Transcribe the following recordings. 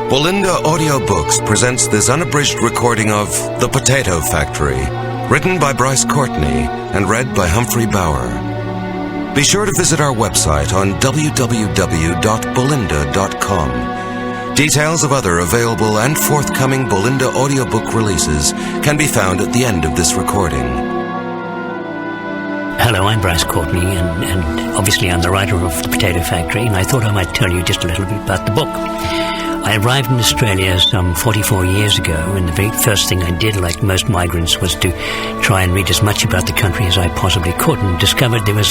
Belinda Audiobooks presents this unabridged recording of The Potato Factory, written by Bryce Courtney and read by Humphrey Bower. Be sure to visit our website on www.belinda.com. Details of other available and forthcoming Belinda audiobook releases can be found at the end of this recording. Hello, I'm Bryce Courtney, and obviously I'm the writer of The Potato Factory, and I thought I might tell you just a little bit about the book. I arrived in Australia some 44 years ago, and the very first thing I did, like most migrants, was to try and read as much about the country as I possibly could, and discovered there were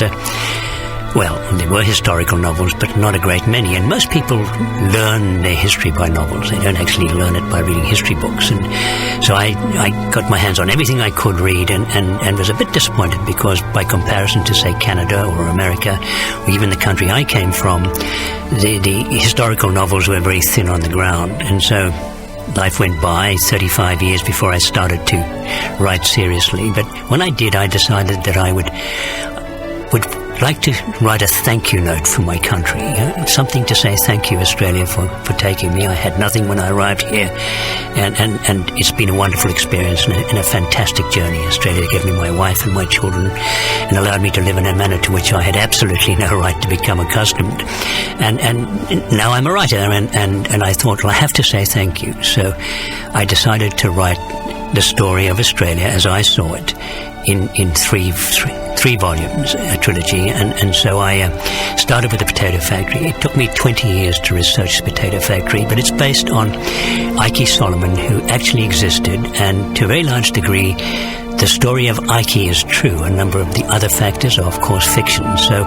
historical novels, but not a great many, and most people learn their history by novels. They don't actually learn it by reading history books, and so I got my hands on everything I could read, and was a bit disappointed because by comparison to, say, Canada or America, or even the country I came from, the historical novels were very thin on the ground, and so life went by 35 years before I started to write seriously. But when I did, I decided that I would like to write a thank you note for my country, something to say thank you, Australia, for taking me. I had nothing when I arrived here, and it's been a wonderful experience and a fantastic journey. Australia gave me my wife and my children and allowed me to live in a manner to which I had absolutely no right to become accustomed. And now I'm a writer, and I thought, well, I have to say thank you. So I decided to write the story of Australia as I saw it in three volumes, a trilogy, and so I started with The Potato Factory. It took me 20 years to research The Potato Factory, but it's based on Ike Solomon, who actually existed, and to a very large degree the story of Ike is true. A number of the other factors are, of course, fiction. So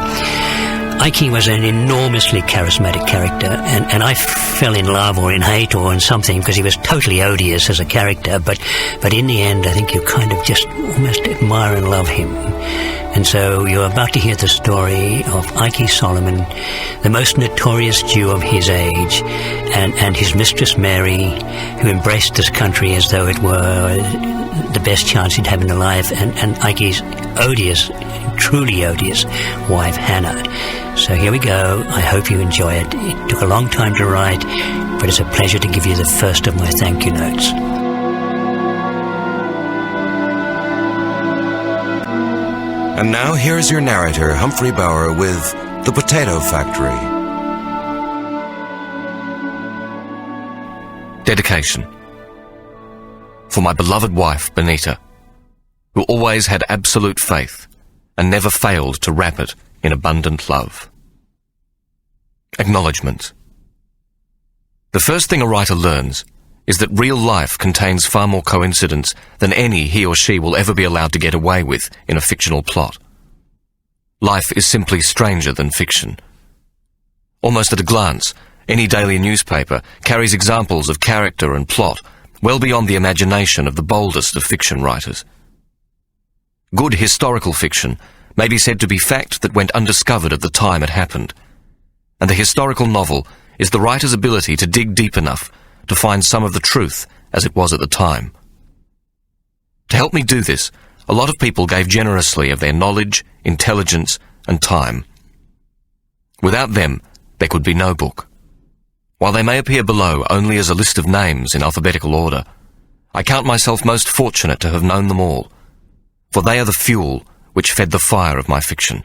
Ike was an enormously charismatic character, and I fell in love or in hate or in something because he was totally odious as a character, but in the end I think you kind of just almost admire and love him. And so you're about to hear the story of Ike Solomon, the most notorious Jew of his age, and his mistress Mary, who embraced this country as though it were the best chance he'd have in life, and Ike's odious, truly odious wife Hannah. So here we go. I hope you enjoy it. It took a long time to write, but it's a pleasure to give you the first of my thank you notes. And now here's your narrator, Humphrey Bower, with The Potato Factory. Dedication. For my beloved wife, Benita, who always had absolute faith and never failed to wrap it in abundant love. Acknowledgement. The first thing a writer learns is that real life contains far more coincidence than any he or she will ever be allowed to get away with in a fictional plot. Life is simply stranger than fiction. Almost at a glance, any daily newspaper carries examples of character and plot well beyond the imagination of the boldest of fiction writers. Good historical fiction may be said to be fact that went undiscovered at the time it happened, and the historical novel is the writer's ability to dig deep enough to find some of the truth as it was at the time. To help me do this, a lot of people gave generously of their knowledge, intelligence, and time. Without them, there could be no book. While they may appear below only as a list of names in alphabetical order, I count myself most fortunate to have known them all, for they are the fuel which fed the fire of my fiction.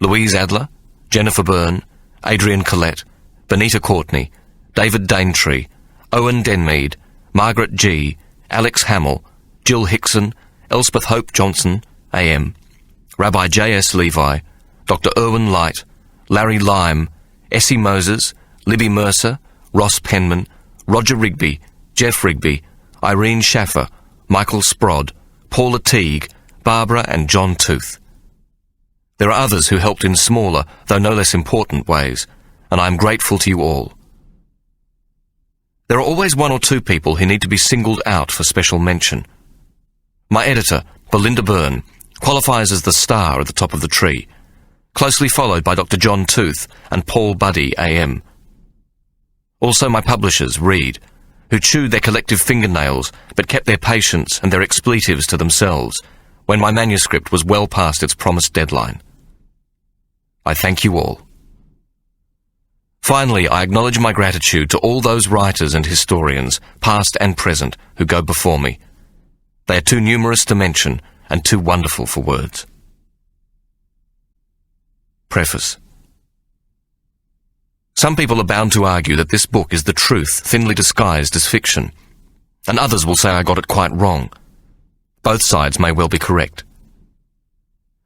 Louise Adler, Jennifer Byrne, Adrian Collette, Benita Courtney, David Daintree, Owen Denmead, Margaret G., Alex Hamill, Jill Hickson, Elspeth Hope Johnson, AM, Rabbi J.S. Levi, Dr. Irwin Light, Larry Lyme, Essie Moses, Libby Mercer, Ross Penman, Roger Rigby, Jeff Rigby, Irene Schaffer, Michael Sprod, Paula Teague, Barbara and John Tooth. There are others who helped in smaller, though no less important ways, and I am grateful to you all. There are always one or two people who need to be singled out for special mention. My editor, Belinda Byrne, qualifies as the star at the top of the tree, closely followed by Dr. John Tooth and Paul Buddy, AM. Also my publishers, Reed, who chewed their collective fingernails but kept their patience and their expletives to themselves when my manuscript was well past its promised deadline. I thank you all. Finally, I acknowledge my gratitude to all those writers and historians, past and present, who go before me. They are too numerous to mention and too wonderful for words. Preface. Some people are bound to argue that this book is the truth thinly disguised as fiction, and others will say I got it quite wrong. Both sides may well be correct.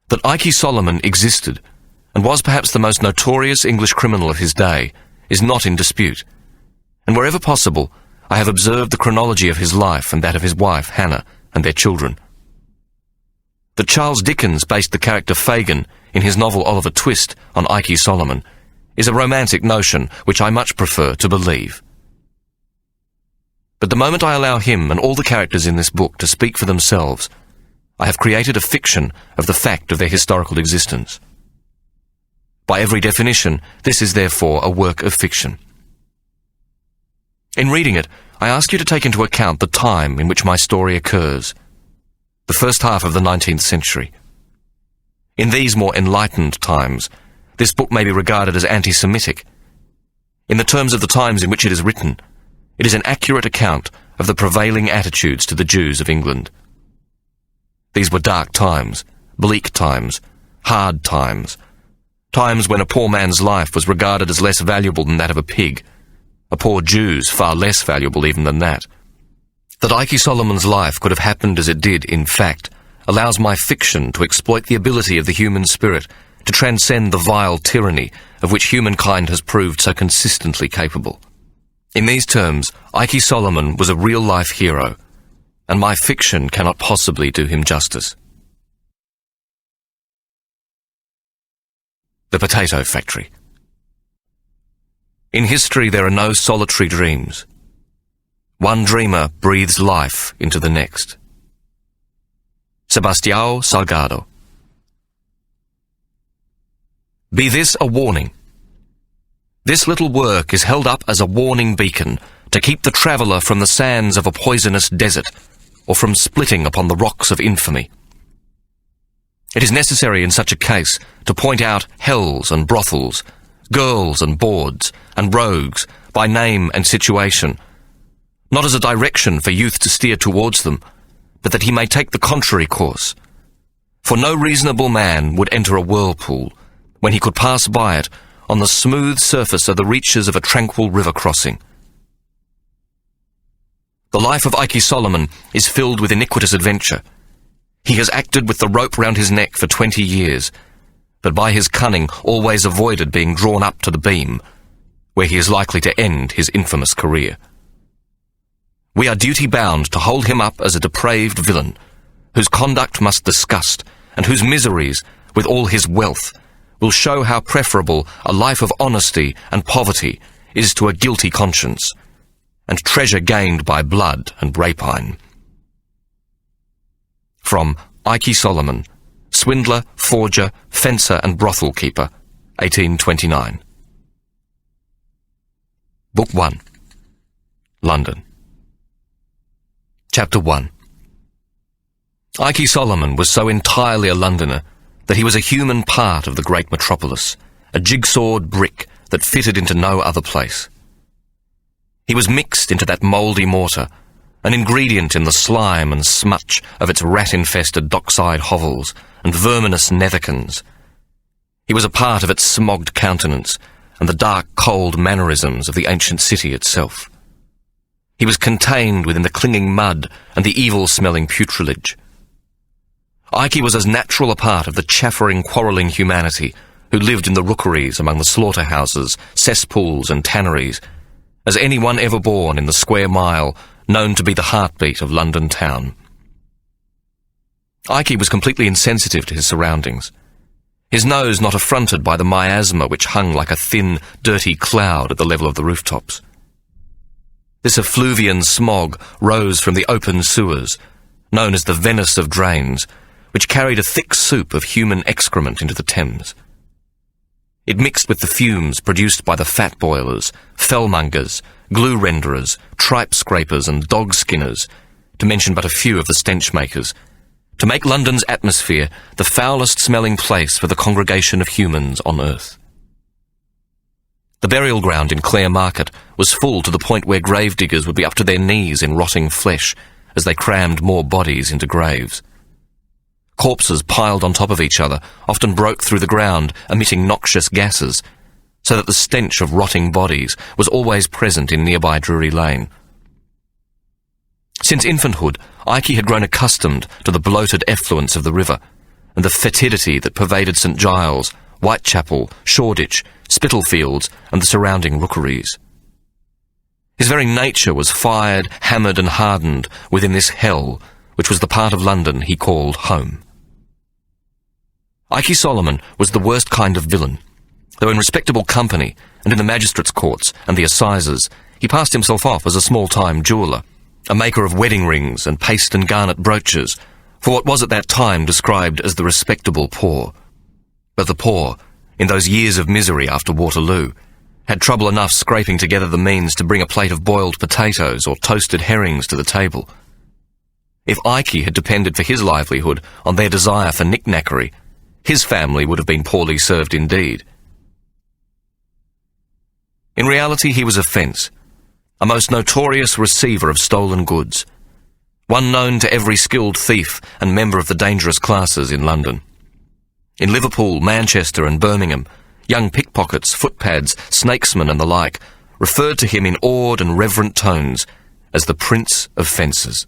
That Ike Solomon existed and was perhaps the most notorious English criminal of his day is not in dispute, and wherever possible I have observed the chronology of his life and that of his wife, Hannah, and their children. That Charles Dickens based the character Fagin in his novel Oliver Twist on Ike Solomon is a romantic notion which I much prefer to believe. But the moment I allow him and all the characters in this book to speak for themselves, I have created a fiction of the fact of their historical existence. By every definition, this is therefore a work of fiction. In reading it, I ask you to take into account the time in which my story occurs, the first half of the 19th century. In these more enlightened times, this book may be regarded as anti-Semitic. In the terms of the times in which it is written, it is an accurate account of the prevailing attitudes to the Jews of England. These were dark times, bleak times, hard times, times when a poor man's life was regarded as less valuable than that of a pig, a poor Jew's far less valuable even than that. That Ike Solomon's life could have happened as it did, in fact, allows my fiction to exploit the ability of the human spirit to transcend the vile tyranny of which humankind has proved so consistently capable. In these terms, Ike Solomon was a real-life hero, and my fiction cannot possibly do him justice. The Potato Factory. In history there are no solitary dreams. One dreamer breathes life into the next. Sebastião Salgado. Be this a warning. This little work is held up as a warning beacon to keep the traveller from the sands of a poisonous desert, or from splitting upon the rocks of infamy. It is necessary in such a case to point out hells and brothels, girls and bawds, and rogues by name and situation, not as a direction for youth to steer towards them, but that he may take the contrary course. For no reasonable man would enter a whirlpool when he could pass by it on the smooth surface of the reaches of a tranquil river crossing. The life of Ike Solomon is filled with iniquitous adventure. He has acted with the rope round his neck for 20 years, but by his cunning always avoided being drawn up to the beam, where he is likely to end his infamous career. We are duty-bound to hold him up as a depraved villain, whose conduct must disgust, and whose miseries, with all his wealth, will show how preferable a life of honesty and poverty is to a guilty conscience, and treasure gained by blood and rapine. From Ike Solomon, Swindler, Forger, Fencer and Brothel Keeper, 1829. Book 1. London. Chapter 1. Ike Solomon was so entirely a Londoner that he was a human part of the great metropolis, a jigsawed brick that fitted into no other place. He was mixed into that mouldy mortar, an ingredient in the slime and smutch of its rat-infested dockside hovels and verminous netherkins. He was a part of its smogged countenance and the dark, cold mannerisms of the ancient city itself. He was contained within the clinging mud and the evil-smelling putrilage. Ike was as natural a part of the chaffering, quarrelling humanity who lived in the rookeries among the slaughterhouses, cesspools and tanneries as anyone ever born in the square mile known to be the heartbeat of London town. Ike was completely insensitive to his surroundings, his nose not affronted by the miasma which hung like a thin, dirty cloud at the level of the rooftops. This effluvian smog rose from the open sewers, known as the Venice of drains, which carried a thick soup of human excrement into the Thames. It mixed with the fumes produced by the fat boilers, fellmongers, glue renderers, tripe scrapers and dog skinners, to mention but a few of the stench makers, to make London's atmosphere the foulest smelling place for the congregation of humans on earth. The burial ground in Clare Market was full to the point where gravediggers would be up to their knees in rotting flesh as they crammed more bodies into graves. Corpses piled on top of each other often broke through the ground, emitting noxious gases, so that the stench of rotting bodies was always present in nearby Drury Lane. Since infanthood, Ikey had grown accustomed to the bloated effluence of the river and the fetidity that pervaded St Giles, Whitechapel, Shoreditch, Spitalfields and the surrounding rookeries. His very nature was fired, hammered and hardened within this hell, which was the part of London he called home. Ikey Solomon was the worst kind of villain, though in respectable company and in the magistrates' courts and the assizes, he passed himself off as a small-time jeweller, a maker of wedding rings and paste and garnet brooches, for what was at that time described as the respectable poor. But the poor, in those years of misery after Waterloo, had trouble enough scraping together the means to bring a plate of boiled potatoes or toasted herrings to the table. If Ikey had depended for his livelihood on their desire for knick-knackery, his family would have been poorly served indeed. In reality, he was a fence, a most notorious receiver of stolen goods, one known to every skilled thief and member of the dangerous classes in London. In Liverpool, Manchester and Birmingham, young pickpockets, footpads, snakesmen and the like referred to him in awed and reverent tones as the Prince of Fences.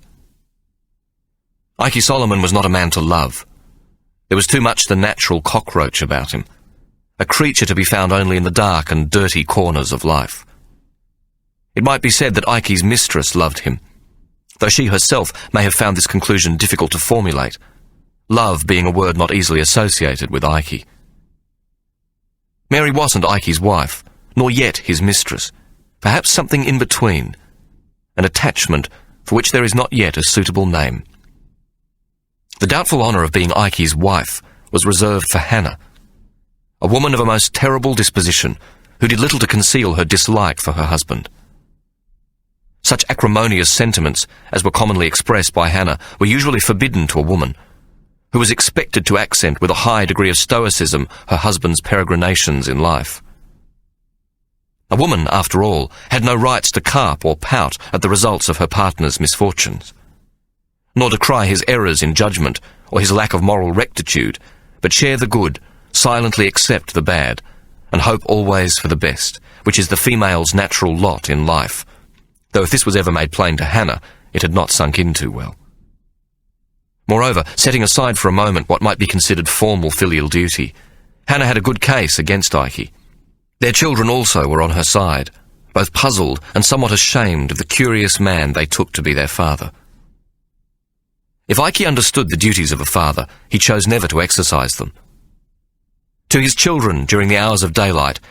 Ikey Solomon was not a man to love. There was too much the natural cockroach about him, a creature to be found only in the dark and dirty corners of life. It might be said that Ikey's mistress loved him, though she herself may have found this conclusion difficult to formulate, love being a word not easily associated with Ikey. Mary wasn't Ikey's wife, nor yet his mistress, perhaps something in between, an attachment for which there is not yet a suitable name. The doubtful honour of being Ikey's wife was reserved for Hannah, a woman of a most terrible disposition who did little to conceal her dislike for her husband. Such acrimonious sentiments as were commonly expressed by Hannah were usually forbidden to a woman, who was expected to accent with a high degree of stoicism her husband's peregrinations in life. A woman, after all, had no rights to carp or pout at the results of her partner's misfortunes, nor decry his errors in judgment or his lack of moral rectitude, but share the good, silently accept the bad, and hope always for the best, which is the female's natural lot in life, though if this was ever made plain to Hannah, it had not sunk in too well. Moreover, setting aside for a moment what might be considered formal filial duty, Hannah had a good case against Ikey. Their children also were on her side, both puzzled and somewhat ashamed of the curious man they took to be their father. If Ikey understood the duties of a father, he chose never to exercise them. To his children, during the hours of daylight,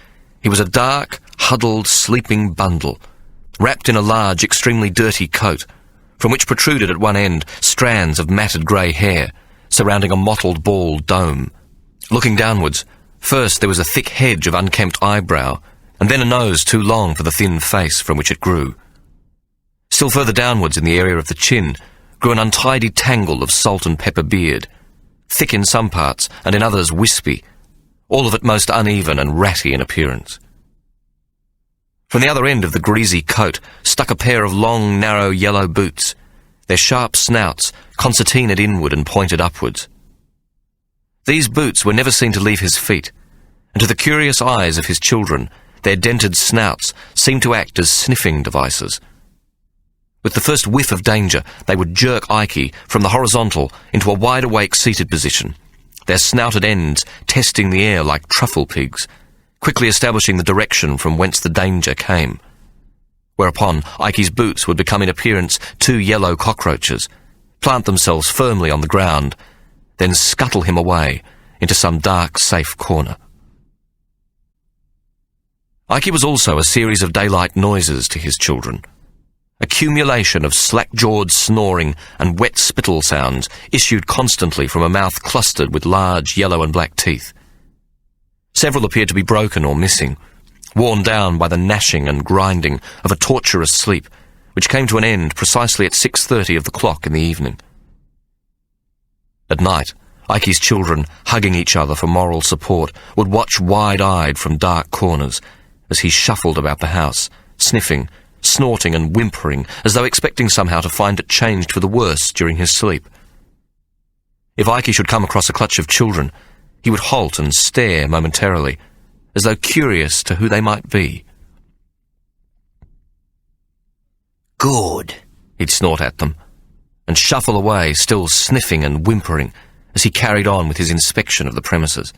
he was a dark, huddled, sleeping bundle, wrapped in a large, extremely dirty coat, from which protruded at one end strands of matted grey hair, surrounding a mottled bald dome. Looking downwards, first there was a thick hedge of unkempt eyebrow, and then a nose too long for the thin face from which it grew. Still further downwards in the area of the chin grew an untidy tangle of salt and pepper beard, thick in some parts and in others wispy, all of it most uneven and ratty in appearance. From the other end of the greasy coat stuck a pair of long, narrow yellow boots, their sharp snouts concertinaed inward and pointed upwards. These boots were never seen to leave his feet, and to the curious eyes of his children, their dented snouts seemed to act as sniffing devices. With the first whiff of danger, they would jerk Ikey from the horizontal into a wide-awake seated position, their snouted ends testing the air like truffle pigs, quickly establishing the direction from whence the danger came. Whereupon Ikey's boots would become in appearance 2 yellow cockroaches, plant themselves firmly on the ground, then scuttle him away into some dark, safe corner. Ikey was also a series of daylight noises to his children. Accumulation of slack-jawed snoring and wet spittle sounds issued constantly from a mouth clustered with large yellow and black teeth. Several appeared to be broken or missing, worn down by the gnashing and grinding of a torturous sleep, which came to an end precisely at 6:30 of the clock in the evening. At night, Ikey's children, hugging each other for moral support, would watch wide-eyed from dark corners, as he shuffled about the house, sniffing, snorting and whimpering, as though expecting somehow to find it changed for the worse during his sleep. If Ike should come across a clutch of children, he would halt and stare momentarily, as though curious to who they might be. Good, he'd snort at them, and shuffle away, still sniffing and whimpering, as he carried on with his inspection of the premises.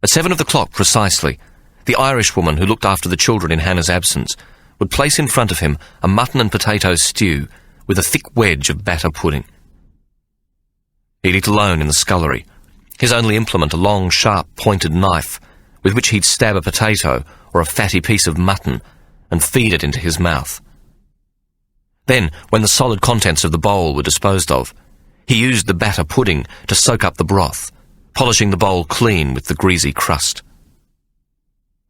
At 7 o'clock precisely, the Irishwoman who looked after the children in Hannah's absence would place in front of him a mutton and potato stew with a thick wedge of batter pudding. He'd eat alone in the scullery, his only implement a long, sharp, pointed knife with which he'd stab a potato or a fatty piece of mutton and feed it into his mouth. Then, when the solid contents of the bowl were disposed of, he used the batter pudding to soak up the broth, polishing the bowl clean with the greasy crust.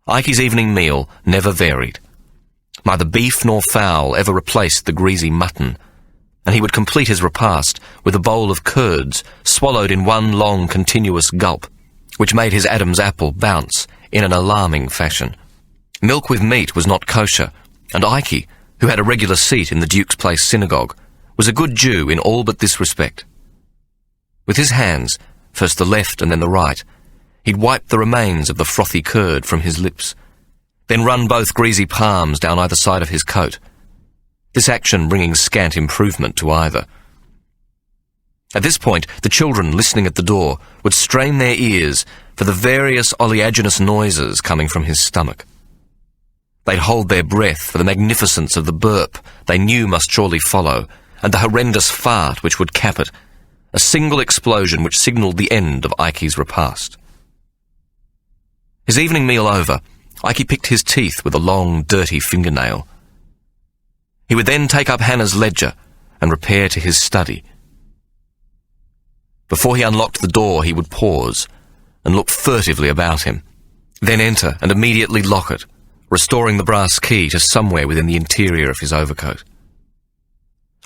Ike's evening meal never varied. Neither beef nor fowl ever replaced the greasy mutton, and he would complete his repast with a bowl of curds swallowed in one long continuous gulp, which made his Adam's apple bounce in an alarming fashion. Milk with meat was not kosher, and Ike, who had a regular seat in the Duke's Place synagogue, was a good Jew in all but this respect. With his hands, first the left and then the right, he'd wipe the remains of the frothy curd from his lips, then run both greasy palms down either side of his coat, this action bringing scant improvement to either. At this point, the children listening at the door would strain their ears for the various oleaginous noises coming from his stomach. They'd hold their breath for the magnificence of the burp they knew must surely follow, and the horrendous fart which would cap it, a single explosion which signalled the end of Ike's repast. His evening meal over, Ike picked his teeth with a long, dirty fingernail. He would then take up Hannah's ledger and repair to his study. Before he unlocked the door, he would pause and look furtively about him, then enter and immediately lock it, restoring the brass key to somewhere within the interior of his overcoat.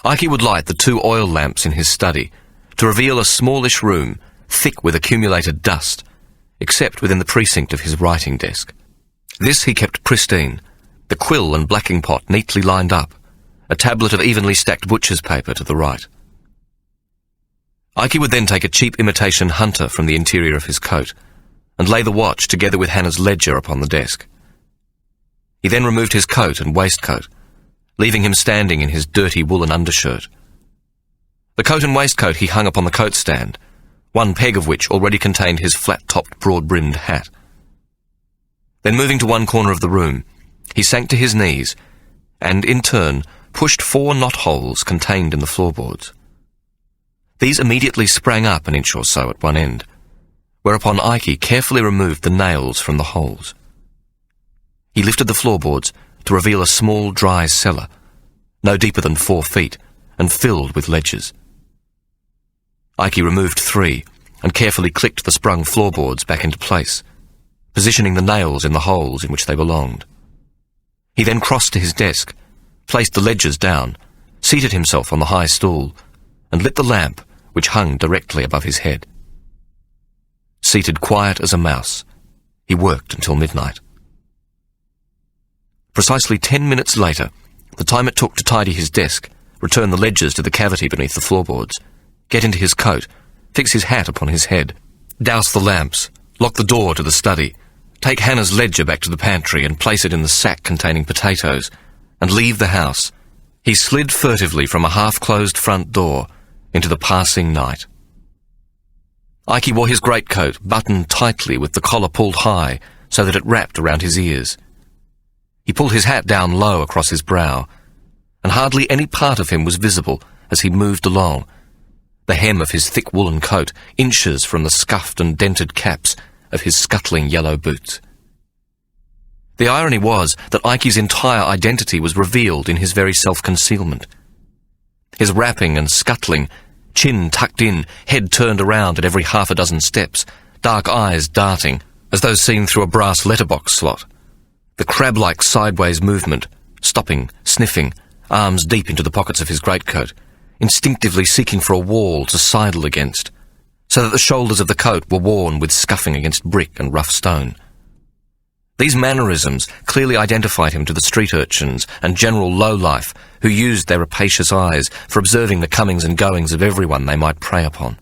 Ike would light the 2 oil lamps in his study to reveal a smallish room thick with accumulated dust, except within the precinct of his writing desk. This he kept pristine, the quill and blacking pot neatly lined up, a tablet of evenly stacked butcher's paper to the right. Ike would then take a cheap imitation hunter from the interior of his coat and lay the watch together with Hannah's ledger upon the desk. He then removed his coat and waistcoat, leaving him standing in his dirty woolen undershirt. The coat and waistcoat he hung upon the coat stand, one peg of which already contained his flat-topped, broad-brimmed hat. Then moving to one corner of the room, he sank to his knees and, in turn, pushed 4 knot-holes contained in the floorboards. These immediately sprang up an inch or so at one end, whereupon Ike carefully removed the nails from the holes. He lifted the floorboards to reveal a small, dry cellar, no deeper than 4 feet, and filled with ledgers. Ike removed 3 and carefully clicked the sprung floorboards back into place, positioning the nails in the holes in which they belonged. He then crossed to his desk, placed the ledgers down, seated himself on the high stool, and lit the lamp which hung directly above his head. Seated quiet as a mouse, he worked until midnight. Precisely 10 minutes later, the time it took to tidy his desk, return the ledgers to the cavity beneath the floorboards, get into his coat, fix his hat upon his head, douse the lamps, lock the door to the study, take Hannah's ledger back to the pantry and place it in the sack containing potatoes, and leave the house, he slid furtively from a half-closed front door into the passing night. Ike wore his greatcoat buttoned tightly with the collar pulled high so that it wrapped around his ears. He pulled his hat down low across his brow, and hardly any part of him was visible as he moved along, the hem of his thick woolen coat inches from the scuffed and dented caps of his scuttling yellow boots. The irony was that Ike's entire identity was revealed in his very self-concealment. His rapping and scuttling, chin tucked in, head turned around at every half a dozen steps, dark eyes darting, as though seen through a brass letterbox slot. The crab-like sideways movement, stopping, sniffing, arms deep into the pockets of his greatcoat, instinctively seeking for a wall to sidle against, so that the shoulders of the coat were worn with scuffing against brick and rough stone. These mannerisms clearly identified him to the street urchins and general lowlife who used their rapacious eyes for observing the comings and goings of everyone they might prey upon.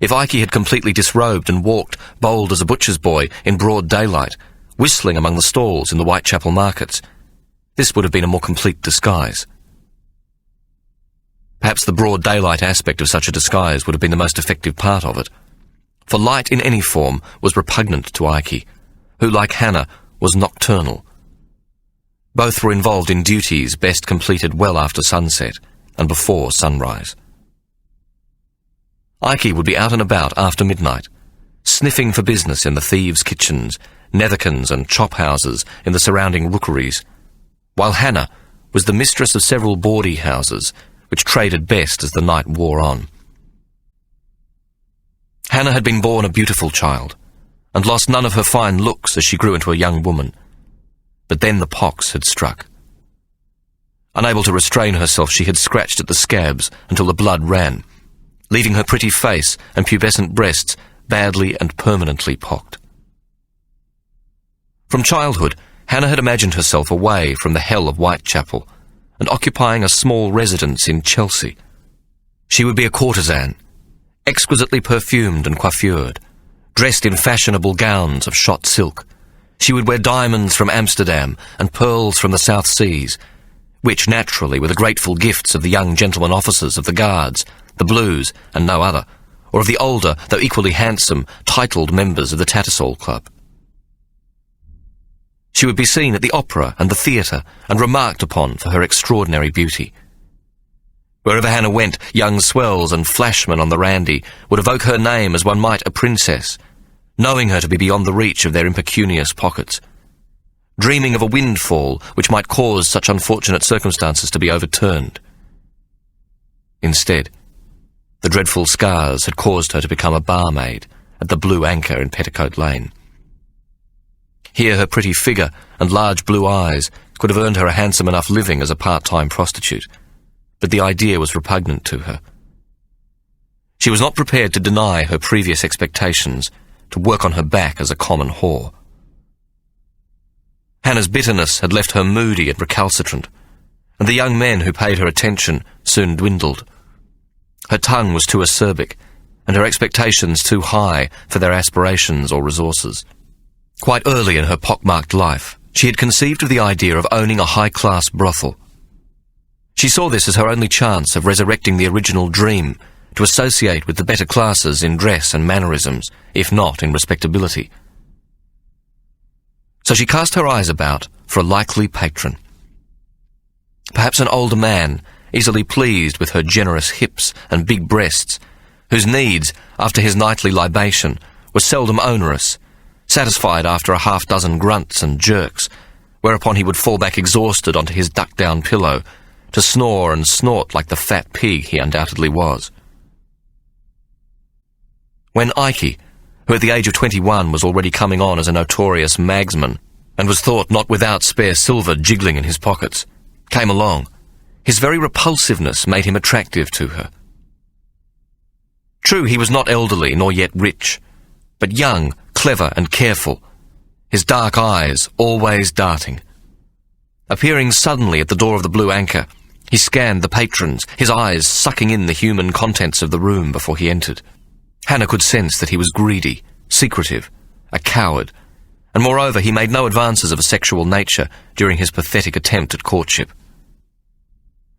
If Ike had completely disrobed and walked, bold as a butcher's boy, in broad daylight, whistling among the stalls in the Whitechapel markets, this would have been a more complete disguise. Perhaps the broad daylight aspect of such a disguise would have been the most effective part of it, for light in any form was repugnant to Ike, who, like Hannah, was nocturnal. Both were involved in duties best completed well after sunset and before sunrise. Ike would be out and about after midnight, sniffing for business in the thieves' kitchens, netherkins and chop houses in the surrounding rookeries, while Hannah was the mistress of several bawdy houses which traded best as the night wore on. Hannah had been born a beautiful child, and lost none of her fine looks as she grew into a young woman. But then the pox had struck. Unable to restrain herself, she had scratched at the scabs until the blood ran, leaving her pretty face and pubescent breasts badly and permanently pocked. From childhood, Hannah had imagined herself away from the hell of Whitechapel and occupying a small residence in Chelsea. She would be a courtesan, exquisitely perfumed and coiffured, dressed in fashionable gowns of shot silk. She would wear diamonds from Amsterdam and pearls from the South Seas, which naturally were the grateful gifts of the young gentlemen officers of the Guards, the Blues, and no other, or of the older, though equally handsome, titled members of the Tattersall Club. She would be seen at the opera and the theatre and remarked upon for her extraordinary beauty. Wherever Hannah went, young swells and flashmen on the randy would evoke her name as one might a princess, knowing her to be beyond the reach of their impecunious pockets, dreaming of a windfall which might cause such unfortunate circumstances to be overturned. Instead, the dreadful scars had caused her to become a barmaid at the Blue Anchor in Petticoat Lane. Here her pretty figure and large blue eyes could have earned her a handsome enough living as a part-time prostitute, but the idea was repugnant to her. She was not prepared to deny her previous expectations, to work on her back as a common whore. Hannah's bitterness had left her moody and recalcitrant, and the young men who paid her attention soon dwindled. Her tongue was too acerbic, and her expectations too high for their aspirations or resources. Quite early in her pockmarked life, she had conceived of the idea of owning a high-class brothel. She saw this as her only chance of resurrecting the original dream, to associate with the better classes in dress and mannerisms, if not in respectability. So she cast her eyes about for a likely patron. Perhaps an older man, easily pleased with her generous hips and big breasts, whose needs, after his nightly libation, were seldom onerous, satisfied after a half-dozen grunts and jerks, whereupon he would fall back exhausted onto his duck-down pillow, to snore and snort like the fat pig he undoubtedly was. When Ike, who at the age of 21 was already coming on as a notorious magsman, and was thought not without spare silver jiggling in his pockets, came along, his very repulsiveness made him attractive to her. True, he was not elderly nor yet rich, but young, clever and careful, his dark eyes always darting. Appearing suddenly at the door of the Blue Anchor, he scanned the patrons, his eyes sucking in the human contents of the room before he entered. Hannah could sense that he was greedy, secretive, a coward, and moreover he made no advances of a sexual nature during his pathetic attempt at courtship.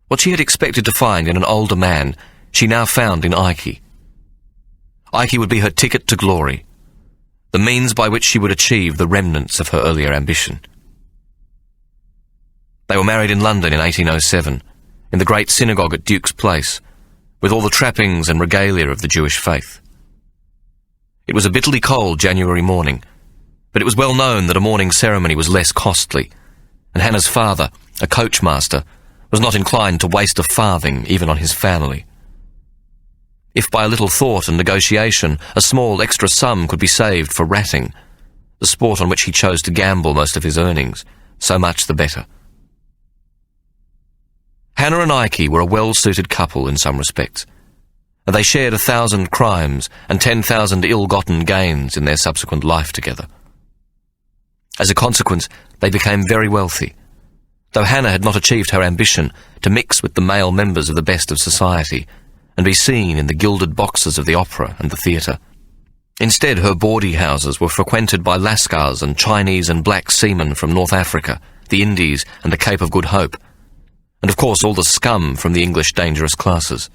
What she had expected to find in an older man, she now found in Ike. Ike would be her ticket to glory, the means by which she would achieve the remnants of her earlier ambition. They were married in London in 1807, in the great synagogue at Duke's Place, with all the trappings and regalia of the Jewish faith. It was a bitterly cold January morning, but it was well known that a morning ceremony was less costly, and Hannah's father, a coachmaster, was not inclined to waste a farthing even on his family. If by a little thought and negotiation a small extra sum could be saved for ratting, the sport on which he chose to gamble most of his earnings, so much the better. Hannah and Ike were a well-suited couple in some respects, and they shared 1,000 crimes and 10,000 ill-gotten gains in their subsequent life together. As a consequence, they became very wealthy, though Hannah had not achieved her ambition to mix with the male members of the best of society and be seen in the gilded boxes of the opera and the theatre. Instead, her bawdy houses were frequented by Lascars and Chinese and black seamen from North Africa, the Indies and the Cape of Good Hope, and of course all the scum from the English dangerous classes.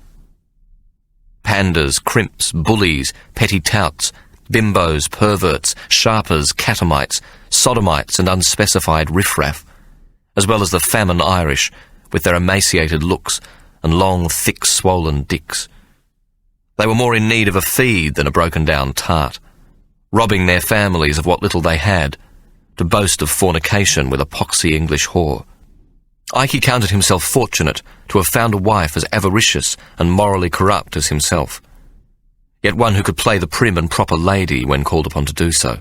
Pandas, crimps, bullies, petty touts, bimbos, perverts, sharpers, catamites, sodomites and unspecified riffraff, as well as the famine Irish, with their emaciated looks and long, thick, swollen dicks. They were more in need of a feed than a broken-down tart, robbing their families of what little they had, to boast of fornication with a poxy English whore. Ike counted himself fortunate to have found a wife as avaricious and morally corrupt as himself, yet one who could play the prim and proper lady when called upon to do so.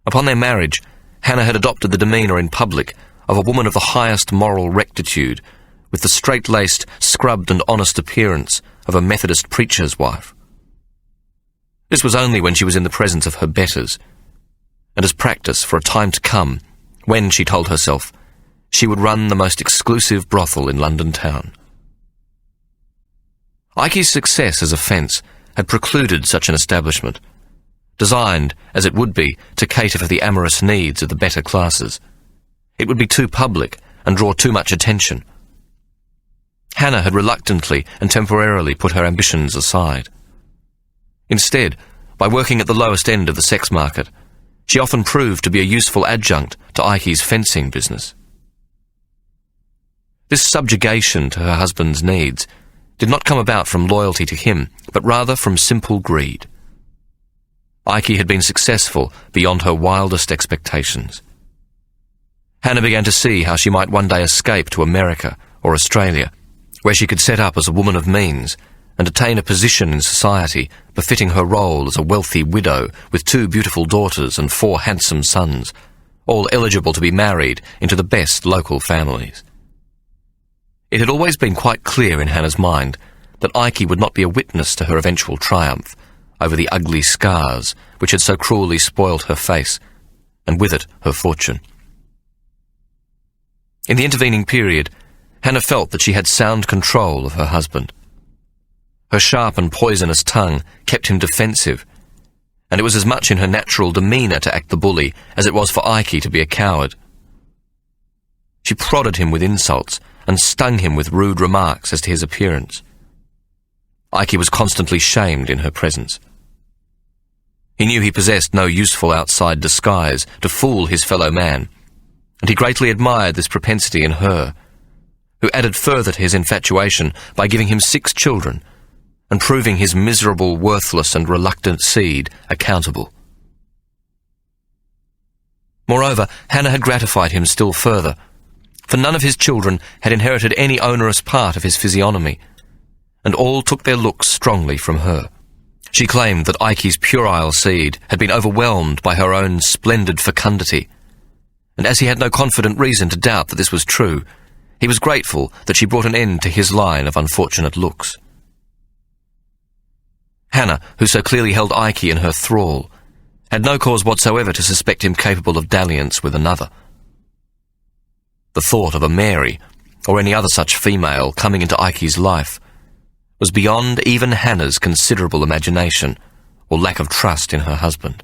Upon their marriage, Hannah had adopted the demeanour in public of a woman of the highest moral rectitude, with the straight-laced, scrubbed and honest appearance of a Methodist preacher's wife. This was only when she was in the presence of her betters, and as practice for a time to come, when, she told herself, she would run the most exclusive brothel in London town. Ike's success as a fence had precluded such an establishment, designed, as it would be, to cater for the amorous needs of the better classes. It would be too public and draw too much attention. Hannah had reluctantly and temporarily put her ambitions aside. Instead, by working at the lowest end of the sex market, she often proved to be a useful adjunct to Ike's fencing business. This subjugation to her husband's needs did not come about from loyalty to him, but rather from simple greed. Ike had been successful beyond her wildest expectations. Hannah began to see how she might one day escape to America or Australia, where she could set up as a woman of means and attain a position in society befitting her role as a wealthy widow with 2 beautiful daughters and 4 handsome sons, all eligible to be married into the best local families. It had always been quite clear in Hannah's mind that Ike would not be a witness to her eventual triumph over the ugly scars which had so cruelly spoilt her face, and with it her fortune. In the intervening period, Hannah felt that she had sound control of her husband. Her sharp and poisonous tongue kept him defensive, and it was as much in her natural demeanour to act the bully as it was for Ike to be a coward. She prodded him with insults and stung him with rude remarks as to his appearance. Ike was constantly shamed in her presence. He knew he possessed no useful outside disguise to fool his fellow man, and he greatly admired this propensity in her, who added further to his infatuation by giving him 6 children and proving his miserable, worthless and reluctant seed accountable. Moreover, Hannah had gratified him still further, for none of his children had inherited any onerous part of his physiognomy, and all took their looks strongly from her. She claimed that Ike's puerile seed had been overwhelmed by her own splendid fecundity, and as he had no confident reason to doubt that this was true, he was grateful that she brought an end to his line of unfortunate looks. Hannah, who so clearly held Ike in her thrall, had no cause whatsoever to suspect him capable of dalliance with another. The thought of a Mary, or any other such female, coming into Ike's life was beyond even Hannah's considerable imagination or lack of trust in her husband.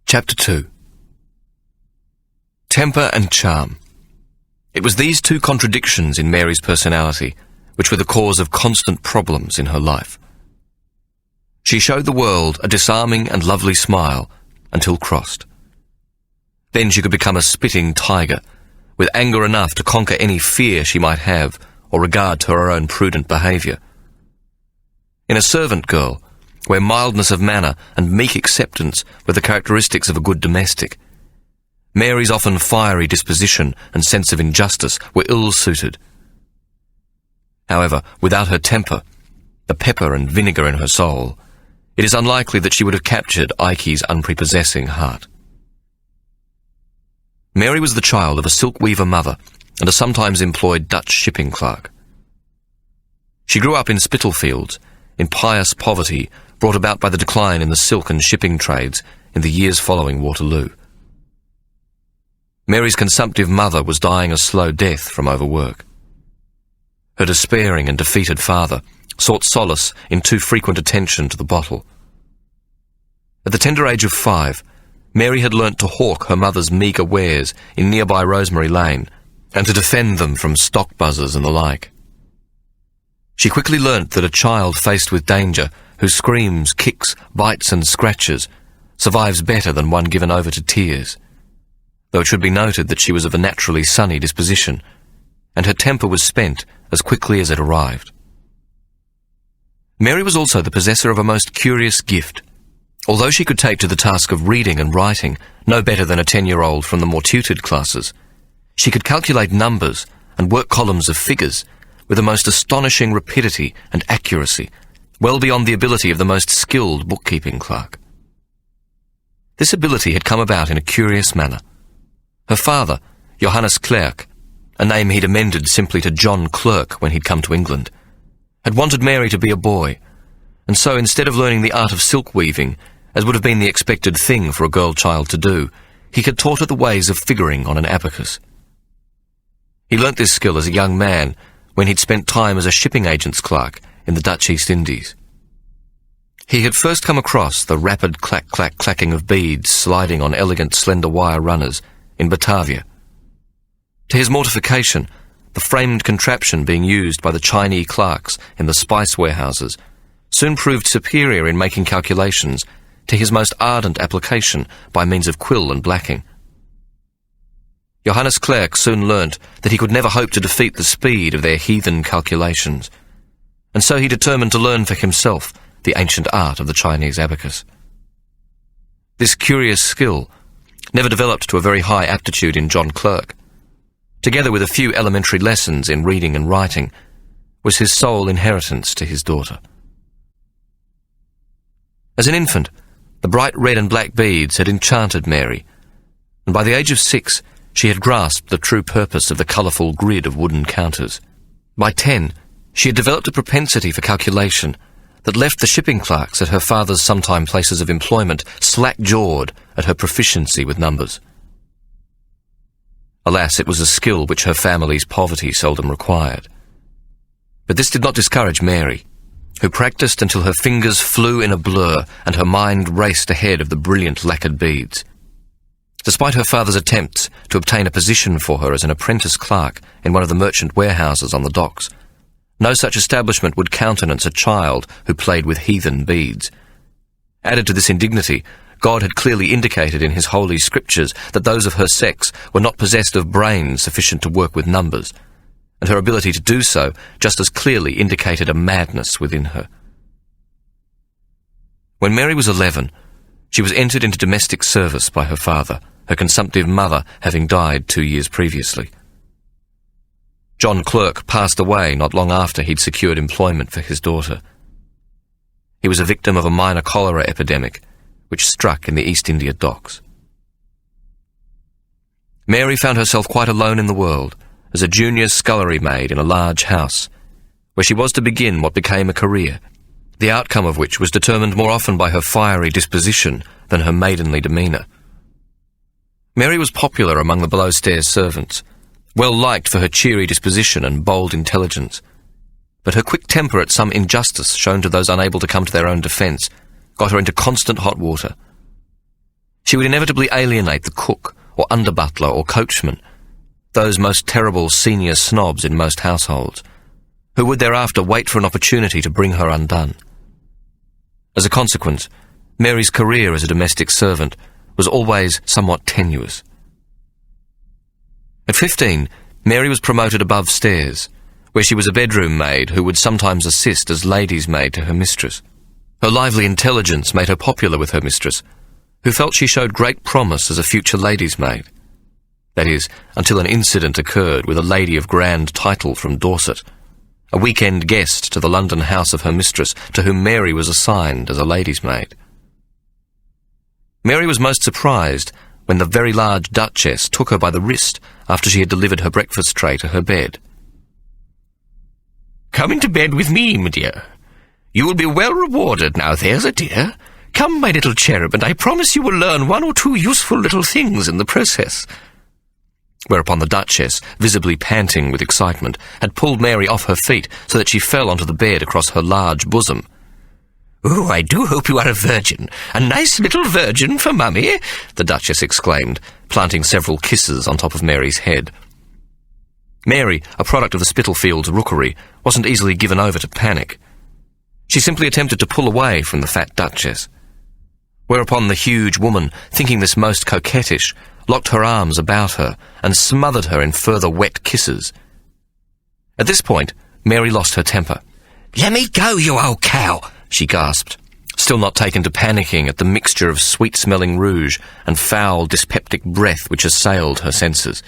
Chapter 2. Temper and charm. It was these 2 contradictions in Mary's personality which were the cause of constant problems in her life. She showed the world a disarming and lovely smile until crossed. Then she could become a spitting tiger, with anger enough to conquer any fear she might have or regard to her own prudent behaviour. In a servant girl, where mildness of manner and meek acceptance were the characteristics of a good domestic, Mary's often fiery disposition and sense of injustice were ill-suited. However, without her temper, the pepper and vinegar in her soul, it is unlikely that she would have captured Ike's unprepossessing heart. Mary was the child of a silk weaver mother and a sometimes employed Dutch shipping clerk. She grew up in Spitalfields, in pious poverty brought about by the decline in the silk and shipping trades in the years following Waterloo. Mary's consumptive mother was dying a slow death from overwork. Her despairing and defeated father sought solace in too frequent attention to the bottle. At the tender age of 5, Mary had learnt to hawk her mother's meagre wares in nearby Rosemary Lane and to defend them from stock buzzers and the like. She quickly learnt that a child faced with danger, who screams, kicks, bites and scratches, survives better than one given over to tears, though it should be noted that she was of a naturally sunny disposition, and her temper was spent as quickly as it arrived. Mary was also the possessor of a most curious gift. Although she could take to the task of reading and writing no better than a 10-year-old from the more tutored classes, she could calculate numbers and work columns of figures with the most astonishing rapidity and accuracy, well beyond the ability of the most skilled bookkeeping clerk. This ability had come about in a curious manner. Her father, Johannes Clerk, a name he'd amended simply to John Clerk when he'd come to England, had wanted Mary to be a boy, and so instead of learning the art of silk weaving, as would have been the expected thing for a girl child to do, he had taught her the ways of figuring on an abacus. He learnt this skill as a young man when he'd spent time as a shipping agent's clerk in the Dutch East Indies. He had first come across the rapid clack-clack-clacking of beads sliding on elegant slender wire runners in Batavia. To his mortification, the framed contraption being used by the Chinese clerks in the spice warehouses soon proved superior in making calculations to his most ardent application by means of quill and blacking. Johannes Clerk soon learnt that he could never hope to defeat the speed of their heathen calculations, and so he determined to learn for himself the ancient art of the Chinese abacus. This curious skill, never developed to a very high aptitude in John Clerk, together with a few elementary lessons in reading and writing, was his sole inheritance to his daughter. As an infant, the bright red and black beads had enchanted Mary, and by the age of 6, she had grasped the true purpose of the colourful grid of wooden counters. By 10, she had developed a propensity for calculation that left the shipping clerks at her father's sometime places of employment slack-jawed at her proficiency with numbers. Alas, it was a skill which her family's poverty seldom required. But this did not discourage Mary, who practised until her fingers flew in a blur and her mind raced ahead of the brilliant lacquered beads. Despite her father's attempts to obtain a position for her as an apprentice clerk in one of the merchant warehouses on the docks, no such establishment would countenance a child who played with heathen beads. Added to this indignity, God had clearly indicated in his holy scriptures that those of her sex were not possessed of brains sufficient to work with numbers, and her ability to do so just as clearly indicated a madness within her. When Mary was 11, she was entered into domestic service by her father, her consumptive mother having died 2 years previously. John Clerk passed away not long after he'd secured employment for his daughter. He was a victim of a minor cholera epidemic, which struck in the East India docks. Mary found herself quite alone in the world as a junior scullery maid in a large house, where she was to begin what became a career, the outcome of which was determined more often by her fiery disposition than her maidenly demeanour. Mary was popular among the below-stairs servants, well liked for her cheery disposition and bold intelligence, but her quick temper at some injustice shown to those unable to come to their own defence got her into constant hot water. She would inevitably alienate the cook or under-butler or coachman, those most terrible senior snobs in most households, who would thereafter wait for an opportunity to bring her undone. As a consequence, Mary's career as a domestic servant was always somewhat tenuous. At 15, Mary was promoted above stairs, where she was a bedroom maid who would sometimes assist as lady's maid to her mistress. Her lively intelligence made her popular with her mistress, who felt she showed great promise as a future lady's maid. That is, until an incident occurred with a lady of grand title from Dorset, a weekend guest to the London house of her mistress, to whom Mary was assigned as a lady's maid. Mary was most surprised when the very large Duchess took her by the wrist after she had delivered her breakfast tray to her bed. "Come into bed with me, my dear. You will be well rewarded now, there's a dear. Come, my little cherub, and I promise you will learn one or two useful little things in the process." Whereupon the Duchess, visibly panting with excitement, had pulled Mary off her feet so that she fell onto the bed across her large bosom. "Oh, I do hope you are a virgin. A nice little virgin for Mummy," the Duchess exclaimed, planting several kisses on top of Mary's head. Mary, a product of the Spitalfields rookery, wasn't easily given over to panic. She simply attempted to pull away from the fat Duchess. Whereupon the huge woman, thinking this most coquettish, locked her arms about her and smothered her in further wet kisses. At this point, Mary lost her temper. "Let me go, you old cow," she gasped, still not taken to panicking at the mixture of sweet-smelling rouge and foul dyspeptic breath which assailed her senses.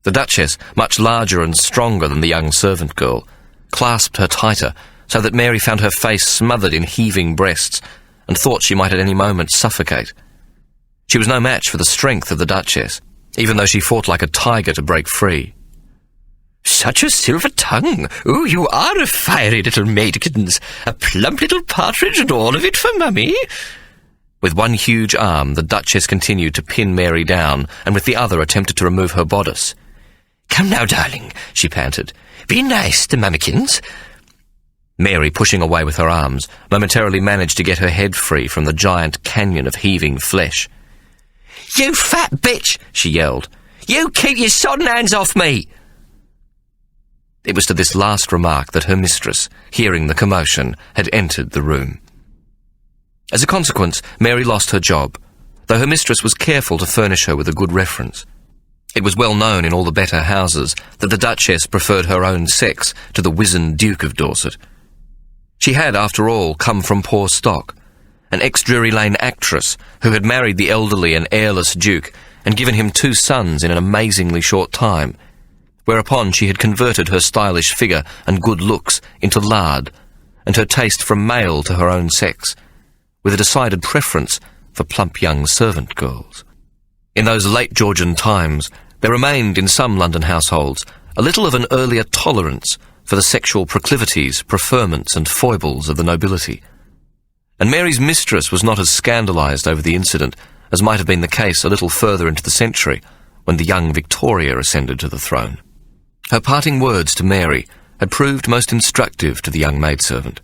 The Duchess, much larger and stronger than the young servant girl, clasped her tighter so that Mary found her face smothered in heaving breasts and thought she might at any moment suffocate. She was no match for the strength of the Duchess, even though she fought like a tiger to break free. "Such a silver tongue! Oh, you are a fiery little maidkins! A plump little partridge and all of it for Mummy!" With one huge arm, the Duchess continued to pin Mary down, and with the other attempted to remove her bodice. "Come now, darling," she panted. "Be nice to Mummykins." Mary, pushing away with her arms, momentarily managed to get her head free from the giant canyon of heaving flesh. "You fat bitch!" she yelled. "You keep your sodden hands off me!" It was to this last remark that her mistress, hearing the commotion, had entered the room. As a consequence, Mary lost her job, though her mistress was careful to furnish her with a good reference. It was well known in all the better houses that the Duchess preferred her own sex to the wizened Duke of Dorset. She had, after all, come from poor stock, an ex-Drury Lane actress who had married the elderly and heirless Duke and given him 2 sons in an amazingly short time, whereupon she had converted her stylish figure and good looks into lard, and her taste from male to her own sex, with a decided preference for plump young servant girls. In those late Georgian times, there remained in some London households a little of an earlier tolerance for the sexual proclivities, preferments and foibles of the nobility. And Mary's mistress was not as scandalised over the incident as might have been the case a little further into the century, when the young Victoria ascended to the throne. Her parting words to Mary had proved most instructive to the young maidservant.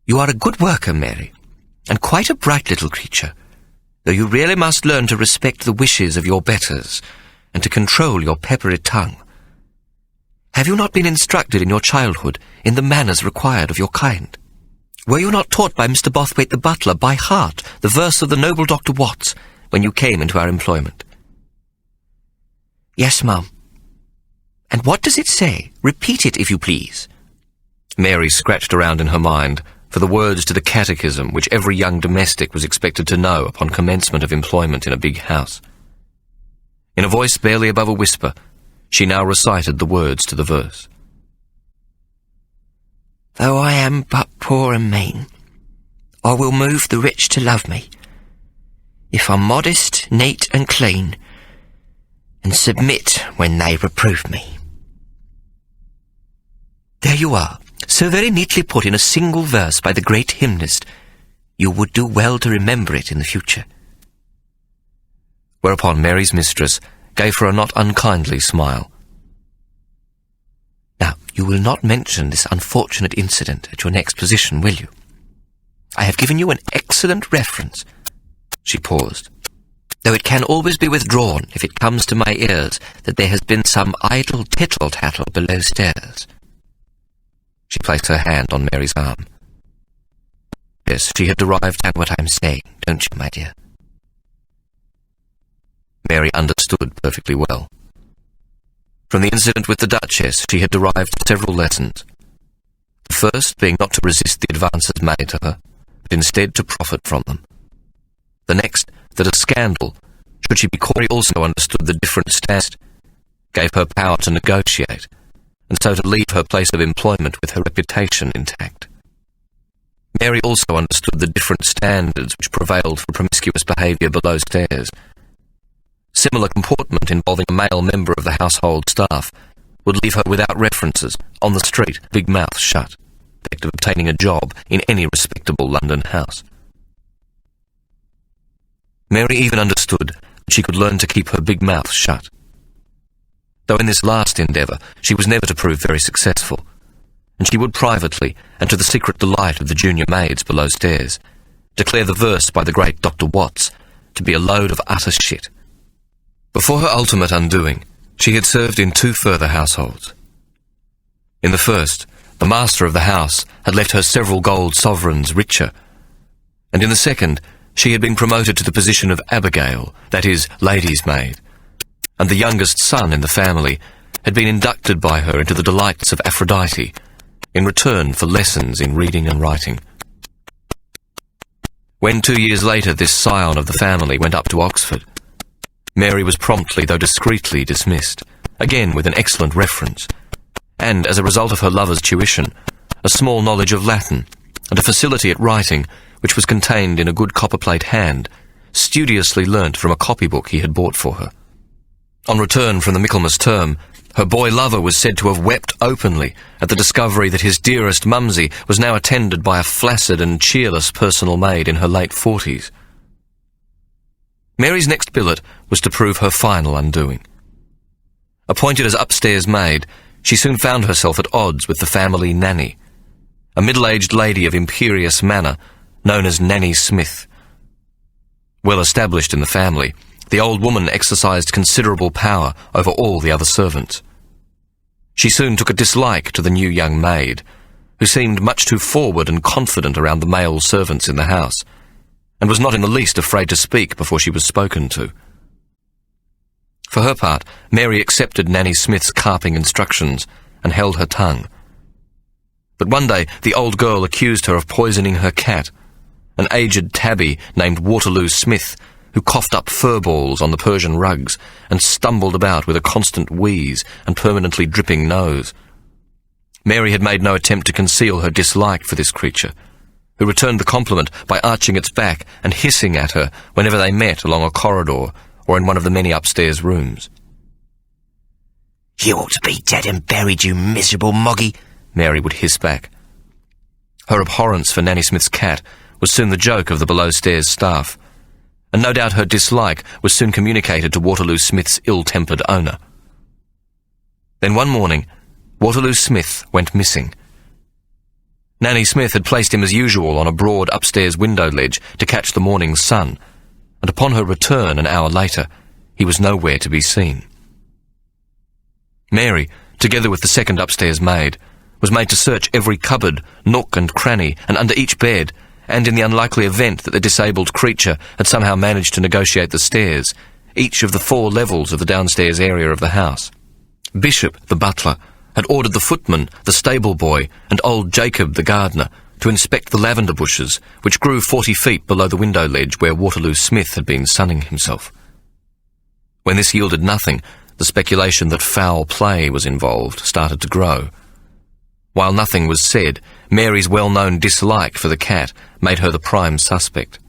"You are a good worker, Mary, and quite a bright little creature, though you really must learn to respect the wishes of your betters and to control your peppery tongue. Have you not been instructed in your childhood in the manners required of your kind? Were you not taught by Mr. Bothwaite the butler by heart the verse of the noble Dr. Watts when you came into our employment?" "Yes, ma'am." "And what does it say? Repeat it, if you please." Mary scratched around in her mind for the words to the catechism which every young domestic was expected to know upon commencement of employment in a big house. In a voice barely above a whisper, she now recited the words to the verse. "Though I am but poor and mean, I will move the rich to love me, if I'm modest, neat and clean, and submit when they reprove me." There you are, so very neatly put in a single verse by the great hymnist. You would do well to remember it in the future. Whereupon Mary's mistress gave her a not unkindly smile. "Now, you will not mention this unfortunate incident at your next position, will you? I have given you an excellent reference." She paused. "Though it can always be withdrawn if it comes to my ears that there has been some idle tittle-tattle below stairs." She placed her hand on Mary's arm. "Yes, she had derived at what I'm saying, don't you, my dear?" Mary understood perfectly well. From the incident with the Duchess, she had derived several lessons. The first being not to resist the advances made to her, but instead to profit from them. The next, that a scandal, should she be caught, also understood the different standards, gave her power to negotiate, and so to leave her place of employment with her reputation intact. Mary also understood the different standards which prevailed for promiscuous behaviour below stairs. Similar comportment involving a male member of the household staff would leave her without references, on the street, big mouth shut. prospect of obtaining a job in any respectable London house. Mary even understood that she could learn to keep her big mouth shut. Though in this last endeavour she was never to prove very successful, and she would privately, and to the secret delight of the junior maids below stairs, declare the verse by the great Dr. Watts to be a load of utter shit. Before her ultimate undoing, she had served in 2 further households. In the first, the master of the house had left her several gold sovereigns richer, and in the second, she had been promoted to the position of Abigail, that is, lady's maid, and the youngest son in the family had been inducted by her into the delights of Aphrodite in return for lessons in reading and writing. When 2 years later this scion of the family went up to Oxford, Mary was promptly though discreetly dismissed, again with an excellent reference, and, as a result of her lover's tuition, a small knowledge of Latin, and a facility at writing which was contained in a good copperplate hand, studiously learnt from a copybook he had bought for her. On return from the Michaelmas term, her boy lover was said to have wept openly at the discovery that his dearest mumsy was now attended by a flaccid and cheerless personal maid in her late 40s. Mary's next billet was to prove her final undoing. Appointed as upstairs maid, she soon found herself at odds with the family nanny, a middle-aged lady of imperious manner known as Nanny Smith. Well established in the family, the old woman exercised considerable power over all the other servants. She soon took a dislike to the new young maid, who seemed much too forward and confident around the male servants in the house, and was not in the least afraid to speak before she was spoken to. For her part, Mary accepted Nanny Smith's carping instructions and held her tongue. But one day the old girl accused her of poisoning her cat, an aged tabby named Waterloo Smith, who coughed up fur balls on the Persian rugs and stumbled about with a constant wheeze and permanently dripping nose. Mary had made no attempt to conceal her dislike for this creature, who returned the compliment by arching its back and hissing at her whenever they met along a corridor or in one of the many upstairs rooms. "You ought to be dead and buried, you miserable moggy," Mary would hiss back. Her abhorrence for Nanny Smith's cat was soon the joke of the below-stairs staff, and no doubt her dislike was soon communicated to Waterloo Smith's ill-tempered owner. Then one morning, Waterloo Smith went missing. Nanny Smith had placed him as usual on a broad upstairs window ledge to catch the morning sun, and upon her return an hour later, he was nowhere to be seen. Mary, together with the second upstairs maid, was made to search every cupboard, nook and cranny, and under each bed, and in the unlikely event that the disabled creature had somehow managed to negotiate the stairs, each of the 4 levels of the downstairs area of the house. Bishop, the butler, had ordered the footman, the stable boy, and old Jacob, the gardener, to inspect the lavender bushes, which grew 40 feet below the window ledge where Waterloo Smith had been sunning himself. When this yielded nothing, the speculation that foul play was involved started to grow. While nothing was said, Mary's well-known dislike for the cat made her the prime suspect.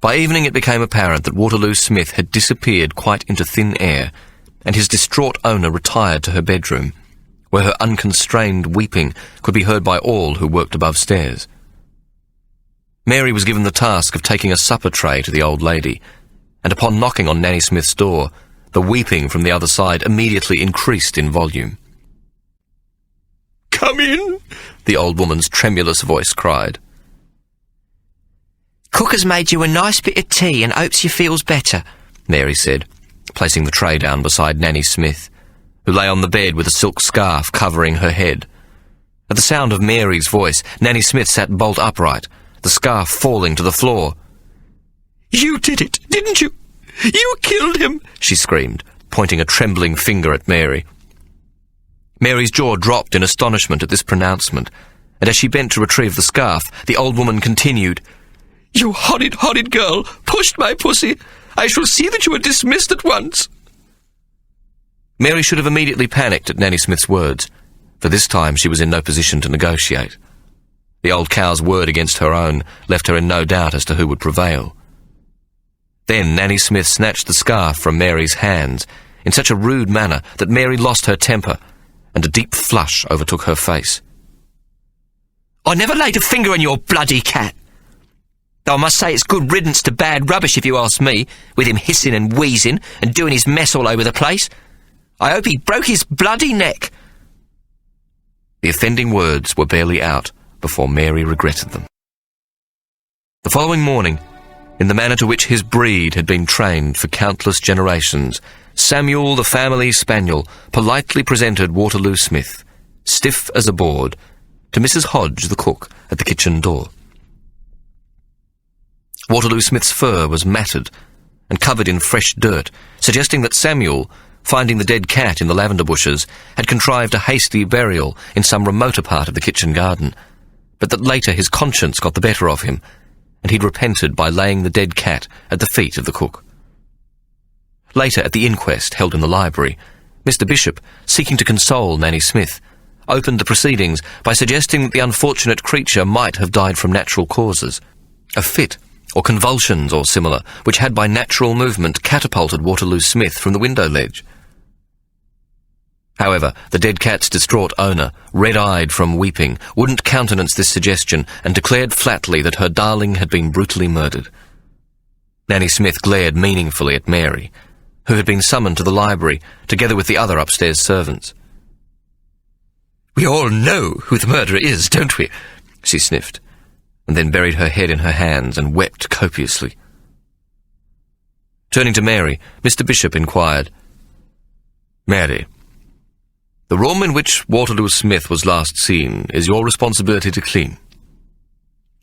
By evening it became apparent that Waterloo Smith had disappeared quite into thin air, and his distraught owner retired to her bedroom, where her unconstrained weeping could be heard by all who worked above stairs. Mary was given the task of taking a supper tray to the old lady, and upon knocking on Nanny Smith's door, the weeping from the other side immediately increased in volume. "Come in," the old woman's tremulous voice cried. "Cook has made you a nice bit of tea and hopes you feels better," Mary said, placing the tray down beside Nanny Smith, who lay on the bed with a silk scarf covering her head. At the sound of Mary's voice, Nanny Smith sat bolt upright, the scarf falling to the floor. "You did it, didn't you? You killed him," she screamed, pointing a trembling finger at Mary. Mary's jaw dropped in astonishment at this pronouncement, and as she bent to retrieve the scarf, the old woman continued, "You horrid, horrid girl, pushed my pussy. I shall see that you are dismissed at once." Mary should have immediately panicked at Nanny Smith's words, for this time she was in no position to negotiate. The old cow's word against her own left her in no doubt as to who would prevail. Then Nanny Smith snatched the scarf from Mary's hands in such a rude manner that Mary lost her temper, and a deep flush overtook her face. I never laid a finger on your bloody cat. Though I must say it's good riddance to bad rubbish if you ask me, with him hissing and wheezing and doing his mess all over the place. I hope he broke his bloody neck." The offending words were barely out before Mary regretted them. The following morning, in the manner to which his breed had been trained for countless generations, Samuel, the family spaniel, politely presented Waterloo Smith, stiff as a board, to Mrs. Hodge, the cook, at the kitchen door. Waterloo Smith's fur was matted and covered in fresh dirt, suggesting that Samuel, finding the dead cat in the lavender bushes, had contrived a hasty burial in some remoter part of the kitchen garden, but that later his conscience got the better of him, and he'd repented by laying the dead cat at the feet of the cook. Later, at the inquest held in the library, Mr. Bishop, seeking to console Nanny Smith, opened the proceedings by suggesting that the unfortunate creature might have died from natural causes, a fit, or convulsions or similar, which had by natural movement catapulted Waterloo Smith from the window ledge. However, the dead cat's distraught owner, red-eyed from weeping, wouldn't countenance this suggestion and declared flatly that her darling had been brutally murdered. Nanny Smith glared meaningfully at Mary, who had been summoned to the library, together with the other upstairs servants. "We all know who the murderer is, don't we?" she sniffed, and then buried her head in her hands and wept copiously. Turning to Mary, Mr. Bishop inquired, "Mary, the room in which Waterloo Smith was last seen is your responsibility to clean.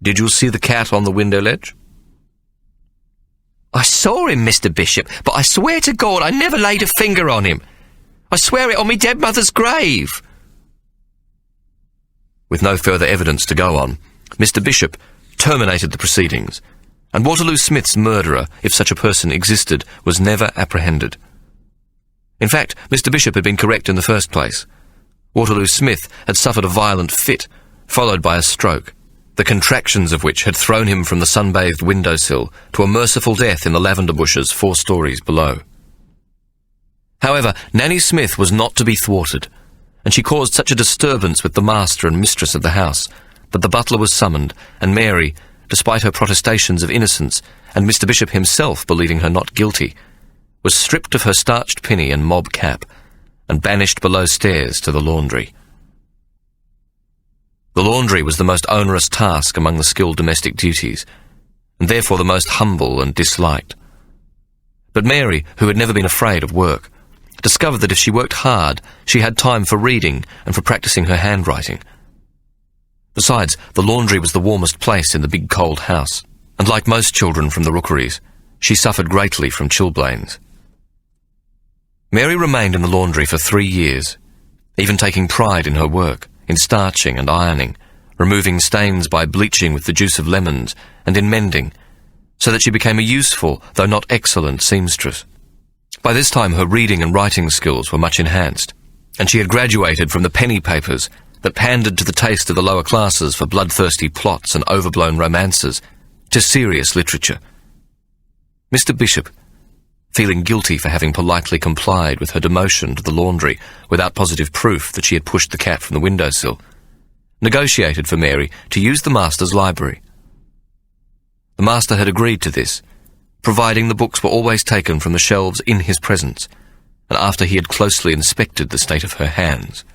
Did you see the cat on the window ledge?" "I saw him, Mr. Bishop, but I swear to God I never laid a finger on him. I swear it on me dead mother's grave." With no further evidence to go on, Mr. Bishop terminated the proceedings, and Waterloo Smith's murderer, if such a person existed, was never apprehended. In fact, Mr. Bishop had been correct in the first place. Waterloo Smith had suffered a violent fit, followed by a stroke, the contractions of which had thrown him from the sun-bathed windowsill to a merciful death in the lavender bushes 4 stories below. However, Nanny Smith was not to be thwarted, and she caused such a disturbance with the master and mistress of the house that the butler was summoned, and Mary, despite her protestations of innocence, and Mr. Bishop himself believing her not guilty, was stripped of her starched pinny and mob cap, and banished below stairs to the laundry. The laundry was the most onerous task among the skilled domestic duties, and therefore the most humble and disliked. But Mary, who had never been afraid of work, discovered that if she worked hard, she had time for reading and for practicing her handwriting. Besides, the laundry was the warmest place in the big cold house, and like most children from the rookeries, she suffered greatly from chilblains. Mary remained in the laundry for 3 years, even taking pride in her work, in starching and ironing, removing stains by bleaching with the juice of lemons, and in mending, so that she became a useful, though not excellent, seamstress. By this time her reading and writing skills were much enhanced, and she had graduated from the penny papers that pandered to the taste of the lower classes for bloodthirsty plots and overblown romances, to serious literature. Mr. Bishop, feeling guilty for having politely complied with her demotion to the laundry without positive proof that she had pushed the cat from the windowsill, negotiated for Mary to use the master's library. The master had agreed to this, providing the books were always taken from the shelves in his presence, and after he had closely inspected the state of her hands.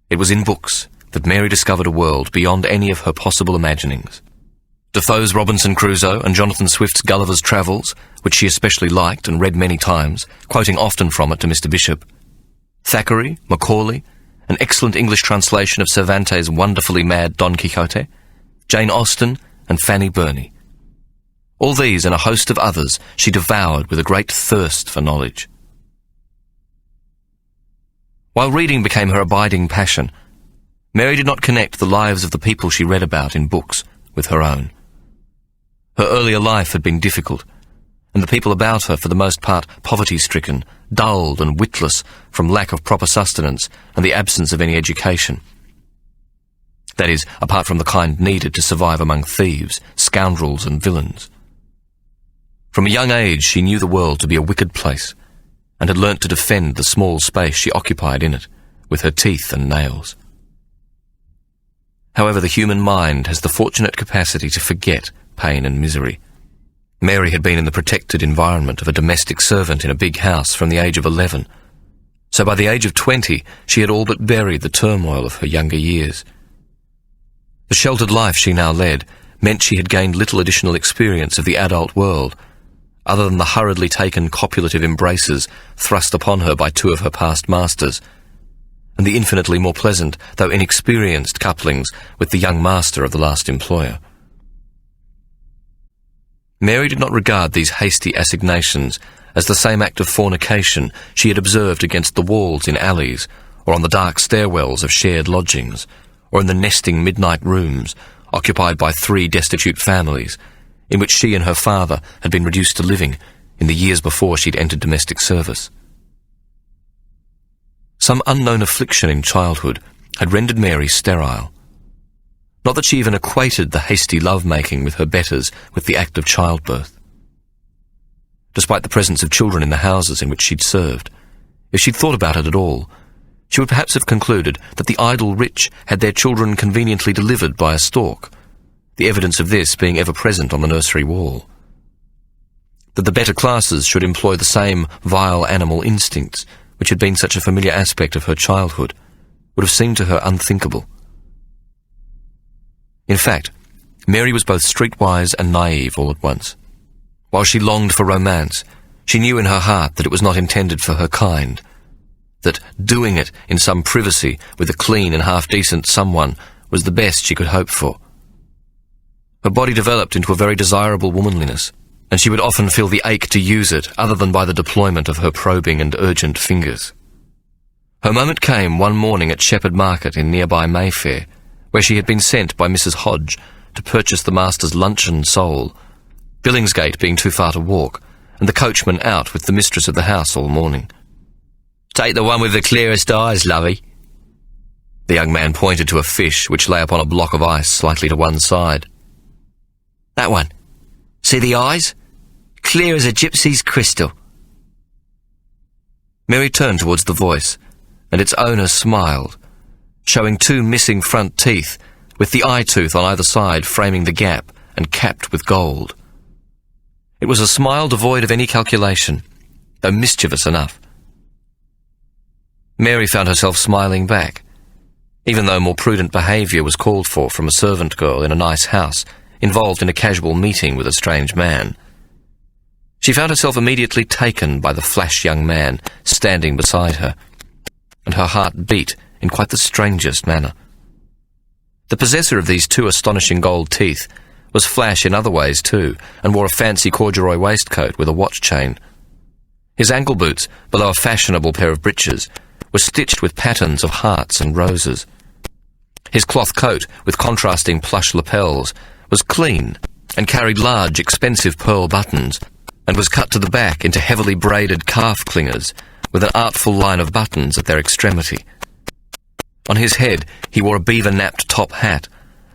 It was in books that Mary discovered a world beyond any of her possible imaginings. Defoe's Robinson Crusoe and Jonathan Swift's Gulliver's Travels, which she especially liked and read many times, quoting often from it to Mr. Bishop. Thackeray, Macaulay, an excellent English translation of Cervantes' wonderfully mad Don Quixote, Jane Austen, and Fanny Burney. All these and a host of others she devoured with a great thirst for knowledge. While reading became her abiding passion, Mary did not connect the lives of the people she read about in books with her own. Her earlier life had been difficult, and the people about her, for the most part poverty-stricken, dulled and witless from lack of proper sustenance and the absence of any education. That is, apart from the kind needed to survive among thieves, scoundrels and villains. From a young age she knew the world to be a wicked place, and had learnt to defend the small space she occupied in it with her teeth and nails. However, the human mind has the fortunate capacity to forget pain and misery. Mary had been in the protected environment of a domestic servant in a big house from the age of 11. So by the age of 20, she had all but buried the turmoil of her younger years. The sheltered life she now led meant she had gained little additional experience of the adult world, other than the hurriedly taken copulative embraces thrust upon her by two of her past masters, and the infinitely more pleasant, though inexperienced, couplings with the young master of the last employer. Mary did not regard these hasty assignations as the same act of fornication she had observed against the walls in alleys, or on the dark stairwells of shared lodgings, or in the nesting midnight rooms occupied by 3 destitute families, in which she and her father had been reduced to living in the years before she'd entered domestic service. Some unknown affliction in childhood had rendered Mary sterile. Not that she even equated the hasty love-making with her betters with the act of childbirth. Despite the presence of children in the houses in which she'd served, if she'd thought about it at all, she would perhaps have concluded that the idle rich had their children conveniently delivered by a stork, the evidence of this being ever present on the nursery wall. That the better classes should employ the same vile animal instincts, which had been such a familiar aspect of her childhood, would have seemed to her unthinkable. In fact, Mary was both streetwise and naive all at once. While she longed for romance, she knew in her heart that it was not intended for her kind, that doing it in some privacy with a clean and half-decent someone was the best she could hope for. Her body developed into a very desirable womanliness, and she would often feel the ache to use it other than by the deployment of her probing and urgent fingers. Her moment came one morning at Shepherd Market in nearby Mayfair, where she had been sent by Mrs. Hodge to purchase the master's luncheon sole, Billingsgate being too far to walk, and the coachman out with the mistress of the house all morning. "Take the one with the clearest eyes, lovey." The young man pointed to a fish which lay upon a block of ice slightly to one side. "That one. See the eyes? Clear as a gypsy's crystal." Mary turned towards the voice, and its owner smiled, showing 2 missing front teeth, with the eye tooth on either side framing the gap and capped with gold. It was a smile devoid of any calculation, though mischievous enough. Mary found herself smiling back, even though more prudent behaviour was called for from a servant girl in a nice house, involved in a casual meeting with a strange man. She found herself immediately taken by the flash young man standing beside her, and her heart beat in quite the strangest manner. The possessor of these 2 astonishing gold teeth was flash in other ways too, and wore a fancy corduroy waistcoat with a watch chain. His ankle boots, below a fashionable pair of breeches, were stitched with patterns of hearts and roses. His cloth coat, with contrasting plush lapels, was clean and carried large, expensive pearl buttons, and was cut to the back into heavily braided calf clingers with an artful line of buttons at their extremity. On his head he wore a beaver-napped top hat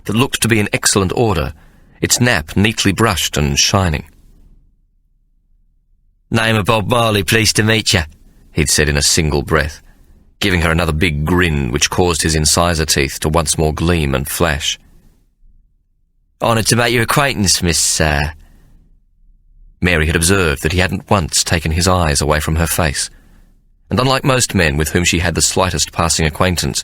that looked to be in excellent order, its nap neatly brushed and shining. "Name of Bob Marley, pleased to meet you," he'd said in a single breath, giving her another big grin which caused his incisor teeth to once more gleam and flash. "Honoured to make your acquaintance, Miss, Mary had observed that he hadn't once taken his eyes away from her face, and unlike most men with whom she had the slightest passing acquaintance,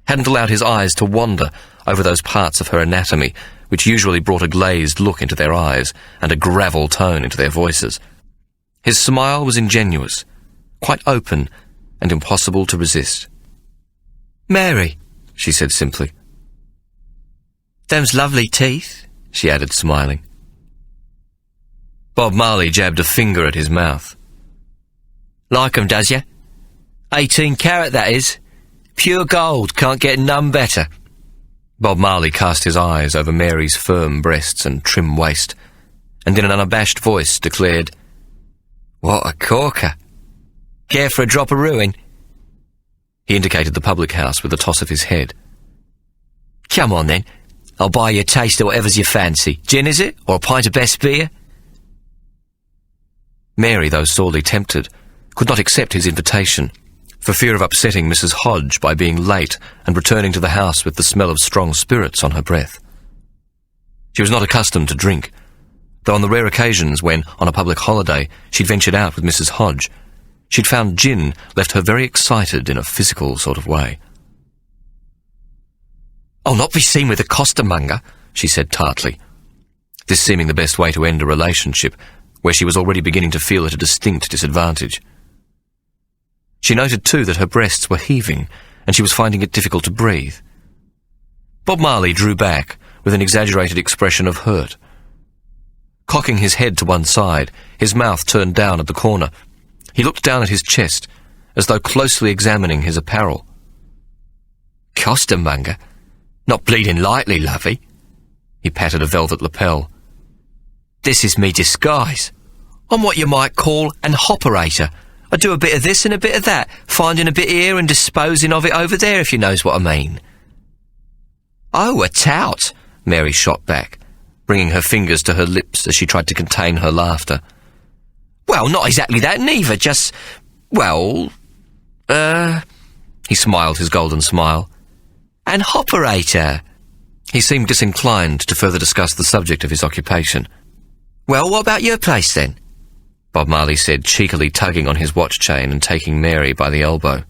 hadn't allowed his eyes to wander over those parts of her anatomy which usually brought a glazed look into their eyes and a gravel tone into their voices. His smile was ingenuous, quite open, and impossible to resist. "Mary," she said simply. "Them's lovely teeth," she added, smiling. Bob Marley jabbed a finger at his mouth. "Like 'em, does ya? 18 carat, that is. Pure gold, can't get none better." Bob Marley cast his eyes over Mary's firm breasts and trim waist, and in an unabashed voice declared, "What a corker! Care for a drop of ruin?" He indicated the public house with a toss of his head. "Come on, then. I'll buy you a taste of whatever's your fancy. Gin, is it? Or a pint of best beer?" Mary, though sorely tempted, could not accept his invitation, for fear of upsetting Mrs. Hodge by being late and returning to the house with the smell of strong spirits on her breath. She was not accustomed to drink, though on the rare occasions when, on a public holiday, she'd ventured out with Mrs. Hodge, she'd found gin left her very excited in a physical sort of way. "I'll not be seen with a costermonger," she said tartly, this seeming the best way to end a relationship where she was already beginning to feel at a distinct disadvantage. She noted, too, that her breasts were heaving, and she was finding it difficult to breathe. Bob Marley drew back with an exaggerated expression of hurt. Cocking his head to one side, his mouth turned down at the corner, he looked down at his chest, as though closely examining his apparel. "Costermonger? Not bleeding lightly, lovey." He patted a velvet lapel. "This is me disguise. I'm what you might call an operator. I do a bit of this and a bit of that, finding a bit here and disposing of it over there, if you knows what I mean." "Oh, a tout," Mary shot back, bringing her fingers to her lips as she tried to contain her laughter. "Well, not exactly that neither, just, well, he smiled his golden smile. "An operator." He seemed disinclined to further discuss the subject of his occupation. "Well, what about your place, then?" Bob Marley said, cheekily tugging on his watch chain and taking Mary by the elbow.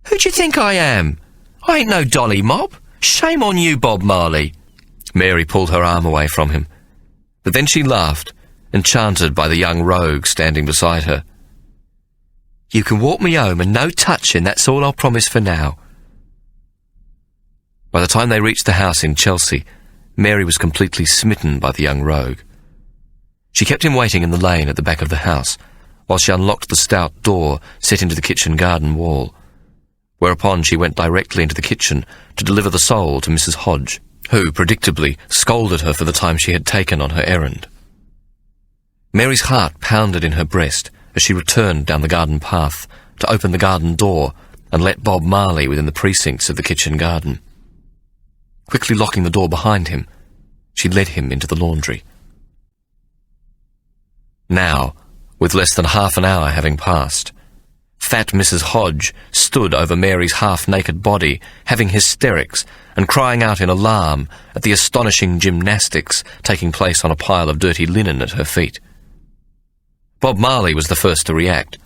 "Who do you think I am? I ain't no dolly mob. Shame on you, Bob Marley." Mary pulled her arm away from him, but then she laughed, enchanted by the young rogue standing beside her. "You can walk me home and no touching, that's all I'll promise for now." By the time they reached the house in Chelsea, Mary was completely smitten by the young rogue. She kept him waiting in the lane at the back of the house, while she unlocked the stout door set into the kitchen garden wall, whereupon she went directly into the kitchen to deliver the sole to Mrs. Hodge, who, predictably, scolded her for the time she had taken on her errand. Mary's heart pounded in her breast as she returned down the garden path to open the garden door and let Bob Marley within the precincts of the kitchen garden. Quickly locking the door behind him, she led him into the laundry. Now, with less than half an hour having passed, fat Mrs. Hodge stood over Mary's half-naked body, having hysterics and crying out in alarm at the astonishing gymnastics taking place on a pile of dirty linen at her feet. Bob Marley was the first to react.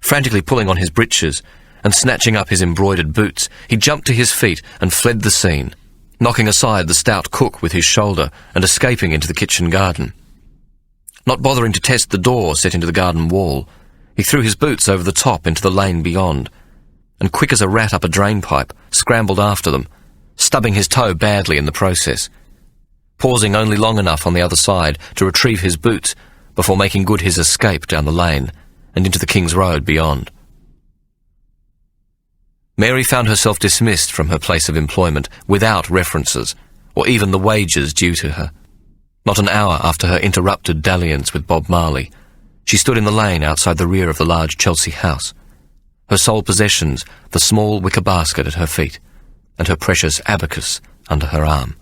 Frantically pulling on his breeches and snatching up his embroidered boots, he jumped to his feet and fled the scene, knocking aside the stout cook with his shoulder and escaping into the kitchen garden. Not bothering to test the door set into the garden wall, he threw his boots over the top into the lane beyond, and quick as a rat up a drain pipe, scrambled after them, stubbing his toe badly in the process, pausing only long enough on the other side to retrieve his boots before making good his escape down the lane and into the King's Road beyond. Mary found herself dismissed from her place of employment without references, or even the wages due to her. Not an hour after her interrupted dalliance with Bob Marley, she stood in the lane outside the rear of the large Chelsea house, her sole possessions the small wicker basket at her feet, and her precious abacus under her arm.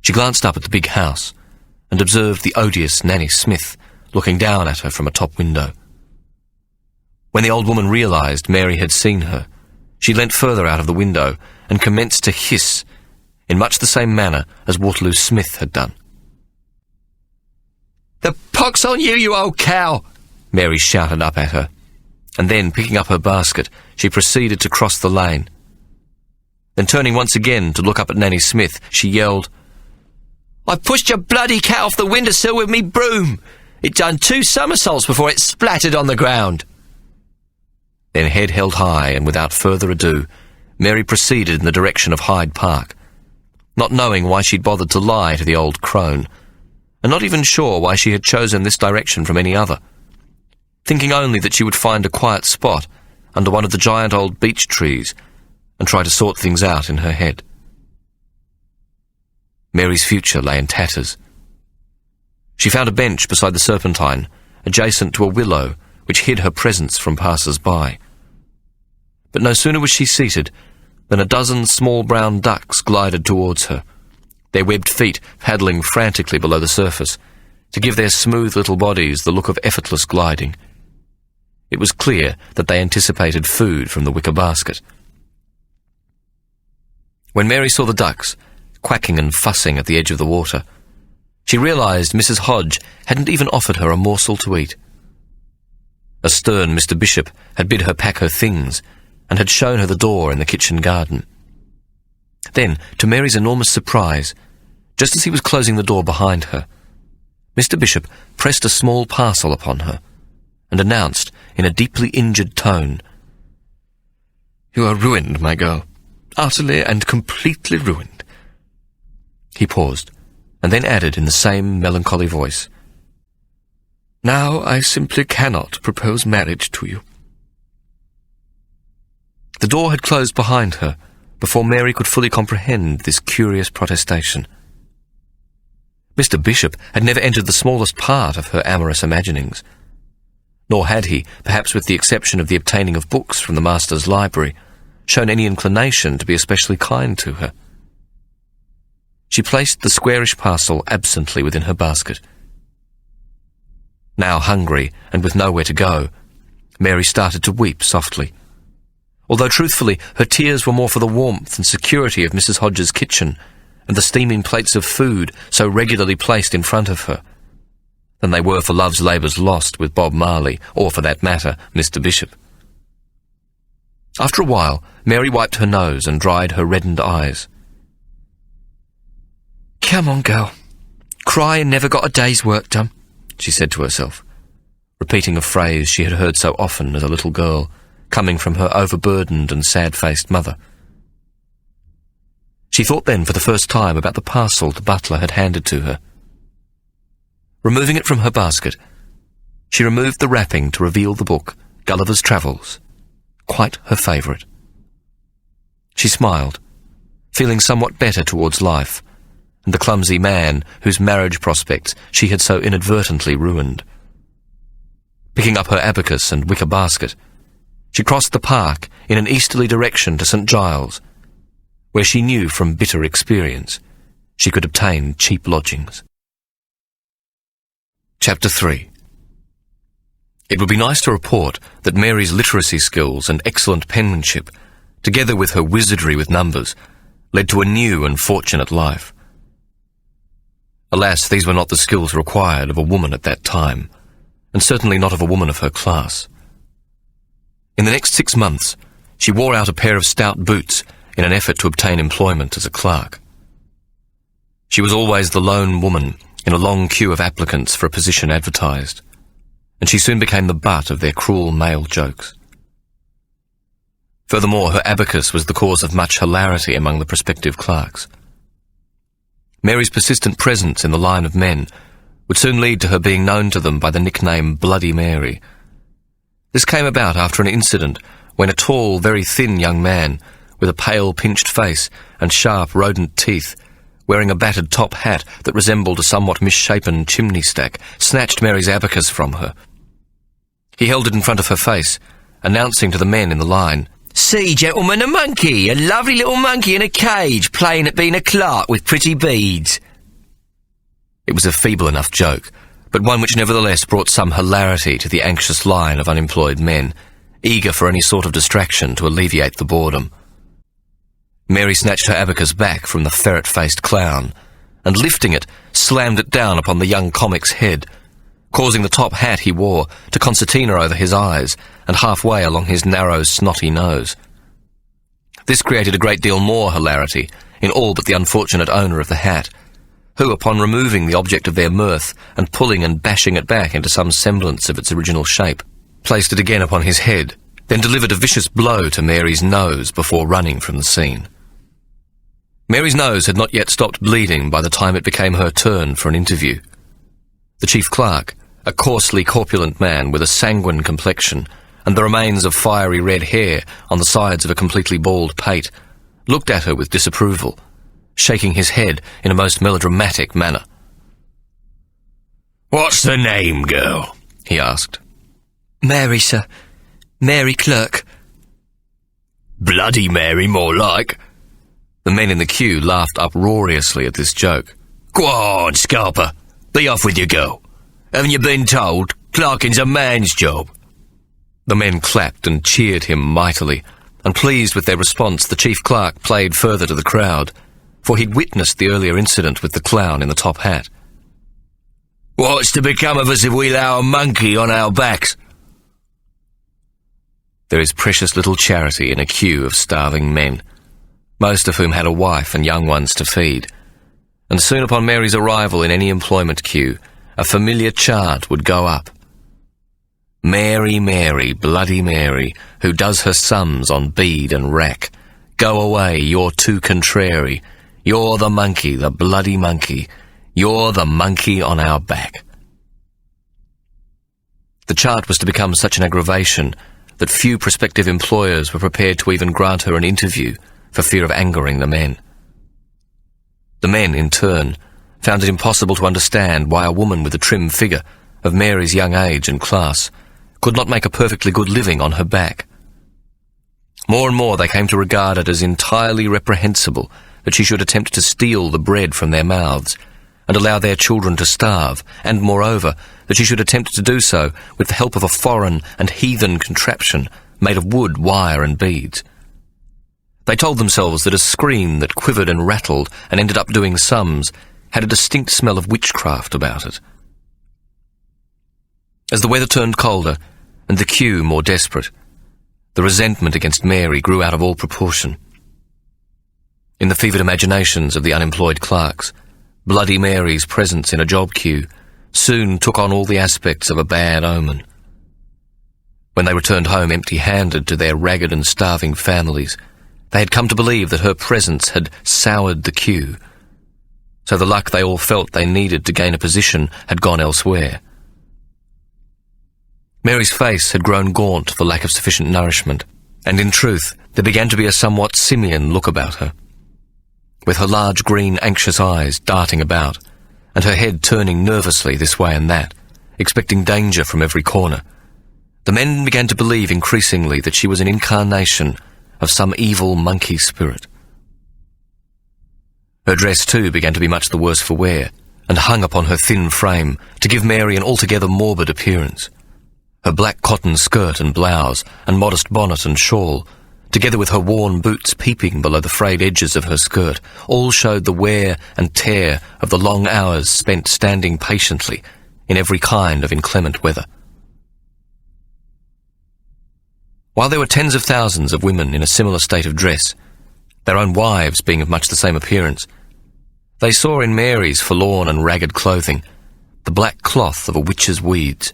She glanced up at the big house, and observed the odious Nanny Smith looking down at her from a top window. When the old woman realised Mary had seen her, she leant further out of the window and commenced to hiss in much the same manner as Waterloo Smith had done. "The pox on you, you old cow!" Mary shouted up at her, and then, picking up her basket, she proceeded to cross the lane. Then turning once again to look up at Nanny Smith, she yelled, "I pushed your bloody cat off the windowsill with me broom! It done 2 somersaults before it splattered on the ground." Then, head held high and without further ado, Mary proceeded in the direction of Hyde Park, not knowing why she'd bothered to lie to the old crone, and not even sure why she had chosen this direction from any other, thinking only that she would find a quiet spot under one of the giant old beech trees and try to sort things out in her head. Mary's future lay in tatters. She found a bench beside the Serpentine, adjacent to a willow which hid her presence from passers-by. But no sooner was she seated than a dozen small brown ducks glided towards her, their webbed feet paddling frantically below the surface, to give their smooth little bodies the look of effortless gliding. It was clear that they anticipated food from the wicker basket. When Mary saw the ducks, quacking and fussing at the edge of the water, she realised Mrs. Hodge hadn't even offered her a morsel to eat. A stern Mr. Bishop had bid her pack her things and had shown her the door in the kitchen garden. Then, to Mary's enormous surprise, just as he was closing the door behind her, Mr. Bishop pressed a small parcel upon her and announced in a deeply injured tone, "You are ruined, my girl. Utterly and completely ruined." He paused, and then added in the same melancholy voice, "Now I simply cannot propose marriage to you." The door had closed behind her before Mary could fully comprehend this curious protestation. Mr. Bishop had never entered the smallest part of her amorous imaginings, nor had he, perhaps with the exception of the obtaining of books from the master's library, shown any inclination to be especially kind to her. She placed the squarish parcel absently within her basket. Now hungry and with nowhere to go, Mary started to weep softly, although truthfully her tears were more for the warmth and security of Mrs. Hodge's kitchen and the steaming plates of food so regularly placed in front of her, than they were for love's labours lost with Bob Marley, or for that matter, Mr. Bishop. After a while, Mary wiped her nose and dried her reddened eyes. "Come on, girl. Cry and never got a day's work done," she said to herself, repeating a phrase she had heard so often as a little girl, coming from her overburdened and sad-faced mother. She thought then for the first time about the parcel the butler had handed to her. Removing it from her basket, she removed the wrapping to reveal the book, Gulliver's Travels, quite her favourite. She smiled, feeling somewhat better towards life, and the clumsy man whose marriage prospects she had so inadvertently ruined. Picking up her abacus and wicker basket, she crossed the park in an easterly direction to St. Giles, where she knew from bitter experience she could obtain cheap lodgings. Chapter 3. It would be nice to report that Mary's literacy skills and excellent penmanship, together with her wizardry with numbers, led to a new and fortunate life. Alas, these were not the skills required of a woman at that time, and certainly not of a woman of her class. In the next 6 months, she wore out a pair of stout boots in an effort to obtain employment as a clerk. She was always the lone woman in a long queue of applicants for a position advertised, and she soon became the butt of their cruel male jokes. Furthermore, her abacus was the cause of much hilarity among the prospective clerks. Mary's persistent presence in the line of men would soon lead to her being known to them by the nickname Bloody Mary. This came about after an incident when a tall, very thin young man, with a pale, pinched face and sharp, rodent teeth, wearing a battered top hat that resembled a somewhat misshapen chimney stack, snatched Mary's abacus from her. He held it in front of her face, announcing to the men in the line, "See, gentlemen, a monkey, a lovely little monkey in a cage, playing at being a clerk with pretty beads." It was a feeble enough joke, but one which nevertheless brought some hilarity to the anxious line of unemployed men, eager for any sort of distraction to alleviate the boredom. Mary snatched her abacus back from the ferret-faced clown, and lifting it, slammed it down upon the young comic's head, causing the top hat he wore to concertina over his eyes and halfway along his narrow, snotty nose. This created a great deal more hilarity in all but the unfortunate owner of the hat, who, upon removing the object of their mirth and pulling and bashing it back into some semblance of its original shape, placed it again upon his head, then delivered a vicious blow to Mary's nose before running from the scene. Mary's nose had not yet stopped bleeding by the time it became her turn for an interview. The chief clerk, a coarsely corpulent man with a sanguine complexion and the remains of fiery red hair on the sides of a completely bald pate, looked at her with disapproval, shaking his head in a most melodramatic manner. "What's the name, girl?" he asked. "Mary, sir. Mary Clerk." "Bloody Mary, more like." The men in the queue laughed uproariously at this joke. "Go on, scalper. Be off with you, girl. Haven't you been told clerking's a man's job?" The men clapped and cheered him mightily, and pleased with their response, the chief clerk played further to the crowd, for he'd witnessed the earlier incident with the clown in the top hat. "What's to become of us if we allow a monkey on our backs?" There is precious little charity in a queue of starving men, most of whom had a wife and young ones to feed, and soon upon Mary's arrival in any employment queue, a familiar chant would go up. "Mary, Mary, Bloody Mary, who does her sums on bead and rack, go away, you're too contrary, you're the monkey, the bloody monkey, you're the monkey on our back." The chant was to become such an aggravation that few prospective employers were prepared to even grant her an interview for fear of angering the men. The men, in turn, found it impossible to understand why a woman with the trim figure of Mary's young age and class could not make a perfectly good living on her back. More and more they came to regard it as entirely reprehensible that she should attempt to steal the bread from their mouths and allow their children to starve, and moreover, that she should attempt to do so with the help of a foreign and heathen contraption made of wood, wire, and beads. They told themselves that a screen that quivered and rattled and ended up doing sums had a distinct smell of witchcraft about it. As the weather turned colder and the queue more desperate, the resentment against Mary grew out of all proportion. In the fevered imaginations of the unemployed clerks, Bloody Mary's presence in a job queue soon took on all the aspects of a bad omen. When they returned home empty-handed to their ragged and starving families, they had come to believe that her presence had soured the queue, so the luck they all felt they needed to gain a position had gone elsewhere. Mary's face had grown gaunt for lack of sufficient nourishment, and in truth there began to be a somewhat simian look about her. With her large green anxious eyes darting about, and her head turning nervously this way and that, expecting danger from every corner, the men began to believe increasingly that she was an incarnation of some evil monkey spirit. Her dress, too, began to be much the worse for wear, and hung upon her thin frame to give Mary an altogether morbid appearance. Her black cotton skirt and blouse, and modest bonnet and shawl, together with her worn boots peeping below the frayed edges of her skirt, all showed the wear and tear of the long hours spent standing patiently in every kind of inclement weather. While there were tens of thousands of women in a similar state of dress, their own wives being of much the same appearance, they saw in Mary's forlorn and ragged clothing the black cloth of a witch's weeds.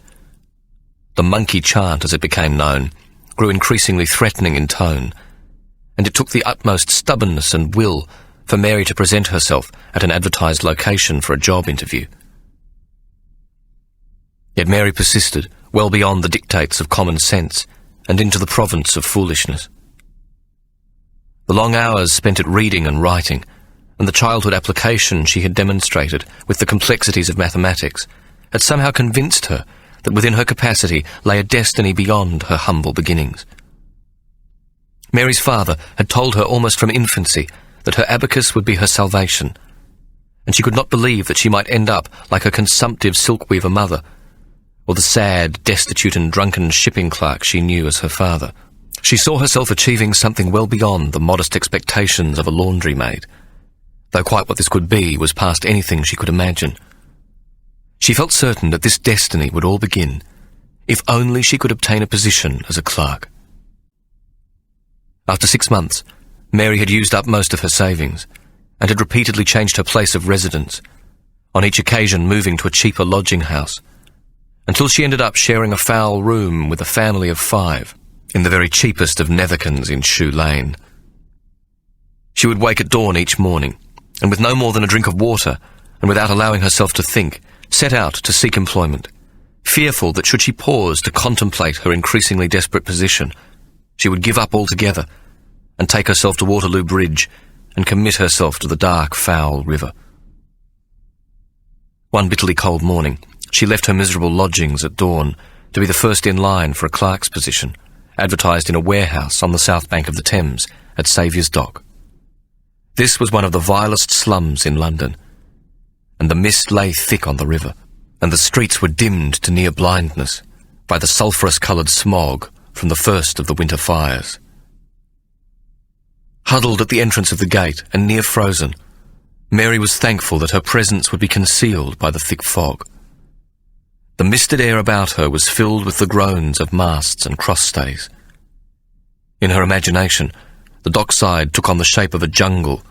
The monkey chant, as it became known, grew increasingly threatening in tone, and it took the utmost stubbornness and will for Mary to present herself at an advertised location for a job interview. Yet Mary persisted, well beyond the dictates of common sense, and into the province of foolishness. The long hours spent at reading and writing, and the childhood application she had demonstrated with the complexities of mathematics, had somehow convinced her that within her capacity lay a destiny beyond her humble beginnings. Mary's father had told her almost from infancy that her abacus would be her salvation, and she could not believe that she might end up like her consumptive silkweaver mother, or the sad, destitute and drunken shipping clerk she knew as her father. She saw herself achieving something well beyond the modest expectations of a laundry maid, though quite what this could be was past anything she could imagine. She felt certain that this destiny would all begin if only she could obtain a position as a clerk. After 6 months, Mary had used up most of her savings and had repeatedly changed her place of residence, on each occasion moving to a cheaper lodging house, until she ended up sharing a foul room with a family of 5 in the very cheapest of Netherkins in Shoe Lane. She would wake at dawn each morning, and with no more than a drink of water, and without allowing herself to think, set out to seek employment, fearful that should she pause to contemplate her increasingly desperate position, she would give up altogether and take herself to Waterloo Bridge and commit herself to the dark, foul river. One bitterly cold morning, she left her miserable lodgings at dawn to be the first in line for a clerk's position, advertised in a warehouse on the south bank of the Thames at Saviour's Dock. This was one of the vilest slums in London, and the mist lay thick on the river, and the streets were dimmed to near blindness by the sulphurous-coloured smog from the first of the winter fires. Huddled at the entrance of the gate and near frozen, Mary was thankful that her presence would be concealed by the thick fog. The misted air about her was filled with the groans of masts and cross-stays. In her imagination, the dockside took on the shape of a jungle,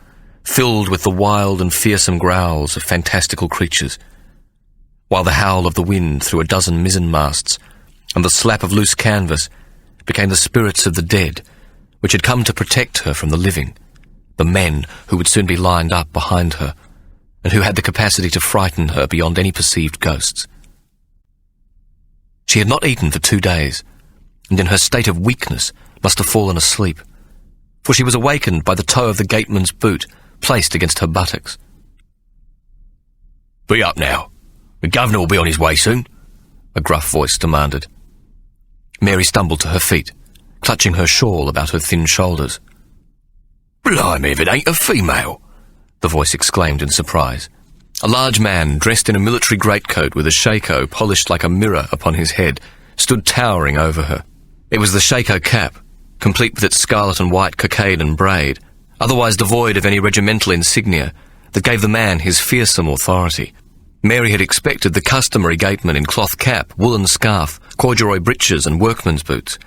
filled with the wild and fearsome growls of fantastical creatures, while the howl of the wind through a dozen mizzen-masts and the slap of loose canvas became the spirits of the dead, which had come to protect her from the living, the men who would soon be lined up behind her, and who had the capacity to frighten her beyond any perceived ghosts. She had not eaten for 2 days, and in her state of weakness must have fallen asleep, for she was awakened by the toe of the gateman's boot placed against her buttocks. "Be up now. The governor will be on his way soon," a gruff voice demanded. Mary stumbled to her feet, clutching her shawl about her thin shoulders. "Blimey, if it ain't a female!" the voice exclaimed in surprise. A large man, dressed in a military greatcoat with a shako polished like a mirror upon his head, stood towering over her. It was the shako cap, complete with its scarlet and white cockade and braid, otherwise devoid of any regimental insignia, that gave the man his fearsome authority. Mary had expected the customary gateman in cloth cap, woolen scarf, corduroy breeches and workman's boots,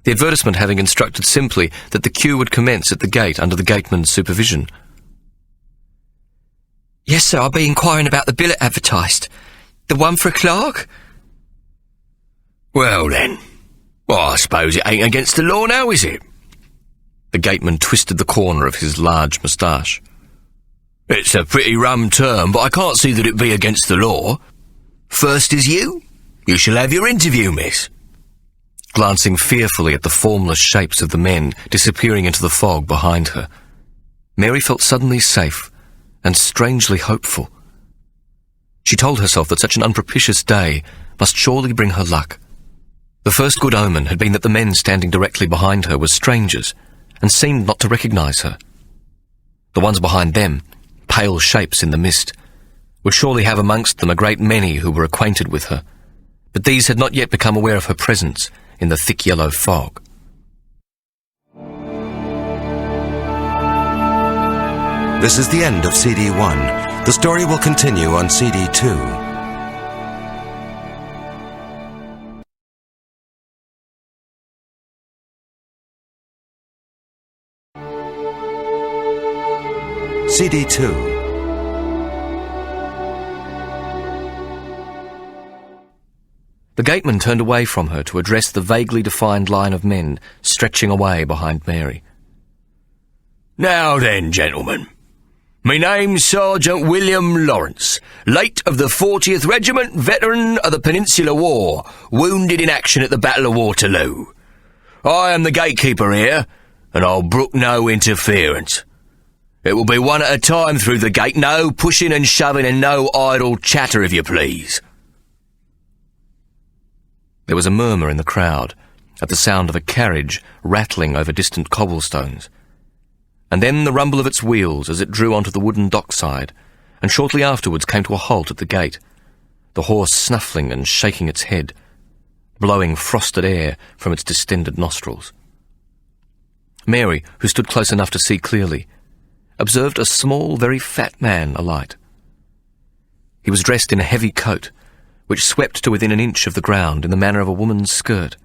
the advertisement having instructed simply that the queue would commence at the gate under the gateman's supervision. "Yes, sir, I'll be inquiring about the billet advertised. The one for a clerk?" "Well then, I suppose it ain't against the law now, is it?" The gateman twisted the corner of his large moustache. "It's a pretty rum term, but I can't see that it be against the law. First is you. You shall have your interview, miss." Glancing fearfully at the formless shapes of the men disappearing into the fog behind her, Mary felt suddenly safe and strangely hopeful. She told herself that such an unpropitious day must surely bring her luck. The first good omen had been that the men standing directly behind her were strangers and seemed not to recognize her. The ones behind them, pale shapes in the mist, would surely have amongst them a great many who were acquainted with her, but these had not yet become aware of her presence in the thick yellow fog. This is the end of CD 1. The story will continue on CD 2. CD 2. The gateman turned away from her to address the vaguely defined line of men stretching away behind Mary. "Now then, gentlemen. Me name's Sergeant William Lawrence, late of the 40th Regiment, veteran of the Peninsular War, wounded in action at the Battle of Waterloo. I am the gatekeeper here, and I'll brook no interference. It will be one at a time through the gate, no pushing and shoving and no idle chatter, if you please." There was a murmur in the crowd at the sound of a carriage rattling over distant cobblestones, and then the rumble of its wheels as it drew onto the wooden dockside, and shortly afterwards came to a halt at the gate, the horse snuffling and shaking its head, blowing frosted air from its distended nostrils. Mary, who stood close enough to see clearly, observed a small, very fat man alight. He was dressed in a heavy coat, which swept to within an inch of the ground in the manner of a woman's skirt,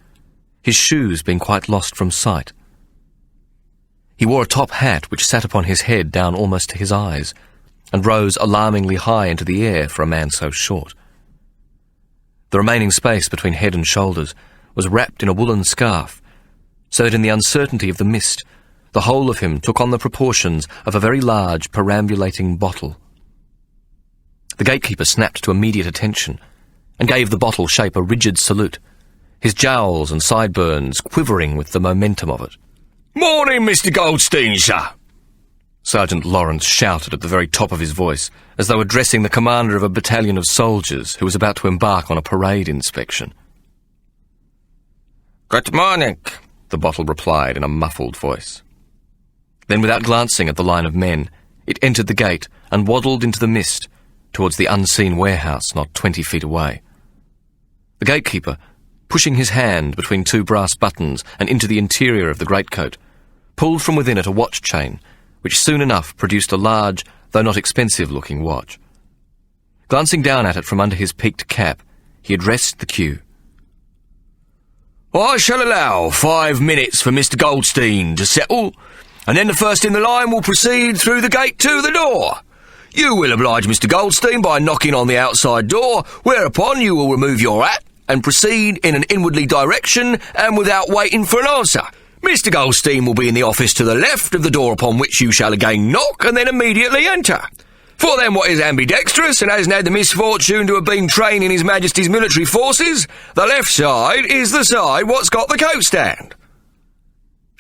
his shoes being quite lost from sight. He wore a top hat which sat upon his head down almost to his eyes, and rose alarmingly high into the air for a man so short. The remaining space between head and shoulders was wrapped in a woolen scarf, so that in the uncertainty of the mist, the whole of him took on the proportions of a very large perambulating bottle. The gatekeeper snapped to immediate attention, and gave the bottle shape a rigid salute, his jowls and sideburns quivering with the momentum of it. "Morning, Mr. Goldstein, sir," Sergeant Lawrence shouted at the very top of his voice, as though addressing the commander of a battalion of soldiers who was about to embark on a parade inspection. "Good morning," the bottle replied in a muffled voice. Then, without glancing at the line of men, it entered the gate and waddled into the mist towards the unseen warehouse not 20 feet away. The gatekeeper, pushing his hand between two brass buttons and into the interior of the greatcoat, pulled from within it a watch chain, which soon enough produced a large, though not expensive-looking watch. Glancing down at it from under his peaked cap, he addressed the queue. "I shall allow 5 minutes for Mr. Goldstein to settle, and then the first in the line will proceed through the gate to the door. You will oblige Mr. Goldstein by knocking on the outside door, whereupon you will remove your hat and proceed in an inwardly direction and without waiting for an answer. Mr. Goldstein will be in the office to the left of the door upon which you shall again knock and then immediately enter. For them what is ambidextrous and hasn't had the misfortune to have been trained in His Majesty's military forces, the left side is the side what's got the coat stand."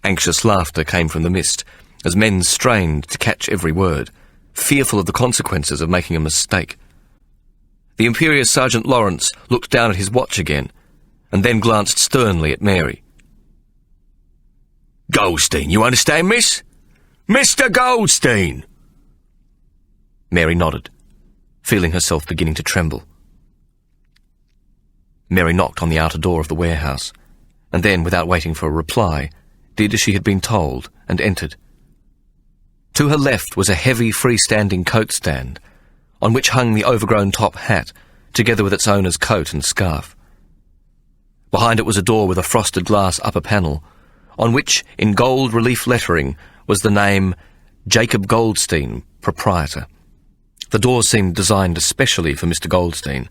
Anxious laughter came from the mist, as men strained to catch every word, fearful of the consequences of making a mistake. The imperious Sergeant Lawrence looked down at his watch again, and then glanced sternly at Mary. "Goldstein, you understand, miss? Mr. Goldstein!" Mary nodded, feeling herself beginning to tremble. Mary knocked on the outer door of the warehouse, and then, without waiting for a reply, did as she had been told, and entered. To her left was a heavy freestanding coat stand, on which hung the overgrown top hat, together with its owner's coat and scarf. Behind it was a door with a frosted glass upper panel, on which, in gold relief lettering, was the name Jacob Goldstein, Proprietor. The door seemed designed especially for Mr. Goldstein,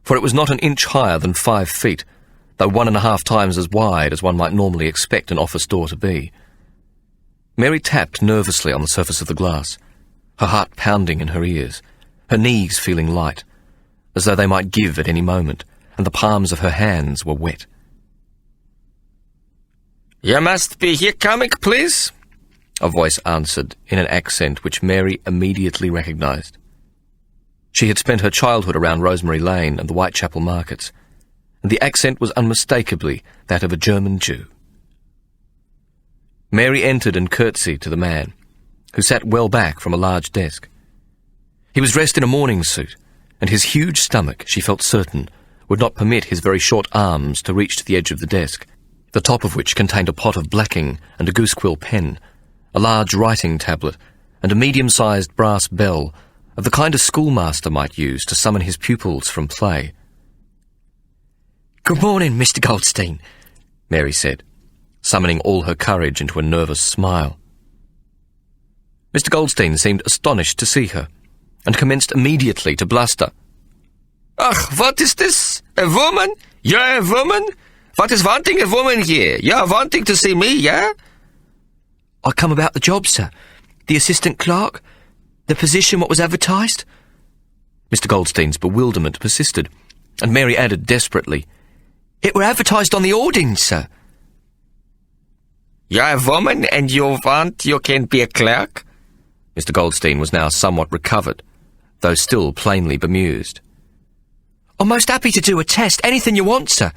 for it was not an inch higher than 5 feet, though 1.5 times as wide as one might normally expect an office door to be. Mary tapped nervously on the surface of the glass, her heart pounding in her ears, her knees feeling light, as though they might give at any moment, and the palms of her hands were wet. "You must be here coming, please," a voice answered in an accent which Mary immediately recognised. She had spent her childhood around Rosemary Lane and the Whitechapel markets, and the accent was unmistakably that of a German Jew. Mary entered and curtsied to the man, who sat well back from a large desk. He was dressed in a morning suit, and his huge stomach, she felt certain, would not permit his very short arms to reach to the edge of the desk, the top of which contained a pot of blacking and a goosequill pen, a large writing tablet, and a medium-sized brass bell of the kind a schoolmaster might use to summon his pupils from play. "Good morning, Mr. Goldstein," Mary said, summoning all her courage into a nervous smile. Mr. Goldstein seemed astonished to see her, and commenced immediately to bluster. "Ach, what is this? A woman? You're a woman? What is wanting a woman here? You're wanting to see me, yeah?" "I come about the job, sir. The assistant clerk. The position what was advertised." Mr. Goldstein's bewilderment persisted, and Mary added desperately, "It were advertised on the hoardings, sir." "You're a woman and you can be a clerk?" Mr. Goldstein was now somewhat recovered, though still plainly bemused. "I'm most happy to do a test. Anything you want, sir.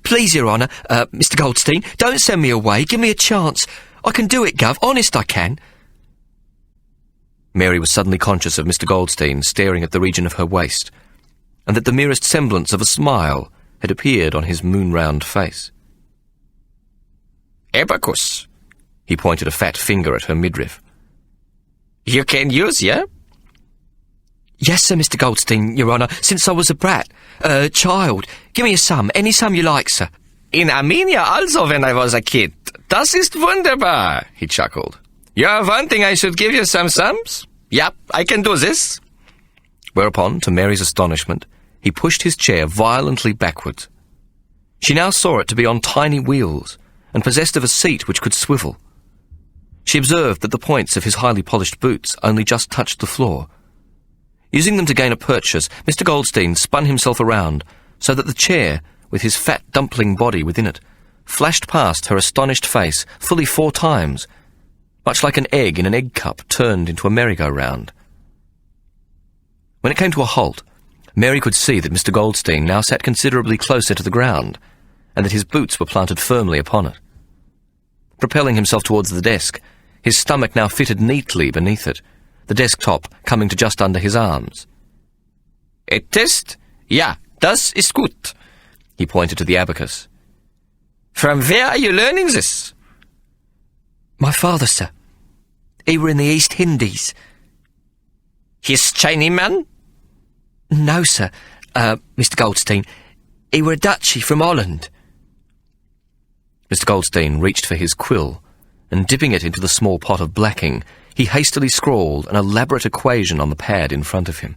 Please, Your Honour, Mr. Goldstein, don't send me away. Give me a chance. I can do it, Gov. Honest I can." Mary was suddenly conscious of Mr. Goldstein staring at the region of her waist, and that the merest semblance of a smile had appeared on his moon-round face. "Abacus," he pointed a fat finger at her midriff. "You can use, yeah?" "Yes, sir, Mr. Goldstein, Your Honour, since I was a brat, child. Give me a sum, any sum you like, sir." "In Armenia also when I was a kid. Das ist wunderbar," he chuckled. "You're wanting I should give you some sums? Yep, I can do this." Whereupon, to Mary's astonishment, he pushed his chair violently backwards. She now saw it to be on tiny wheels, and possessed of a seat which could swivel. She observed that the points of his highly polished boots only just touched the floor. Using them to gain a purchase, Mr. Goldstein spun himself around, so that the chair, with his fat dumpling body within it, flashed past her astonished face fully 4 times, much like an egg in an egg cup turned into a merry-go-round. When it came to a halt, Mary could see that Mr. Goldstein now sat considerably closer to the ground, and that his boots were planted firmly upon it. Propelling himself towards the desk, his stomach now fitted neatly beneath it, the desktop coming to just under his arms. "A test? Ja, das ist gut." He pointed to the abacus, From where are you learning this? My father, sir. He were in the East Indies. His Chinese man? No, sir. Mr. Goldstein. He were a Dutchie from Holland. Mr. Goldstein reached for his quill, and dipping it into the small pot of blacking, he hastily scrawled an elaborate equation on the pad in front of him.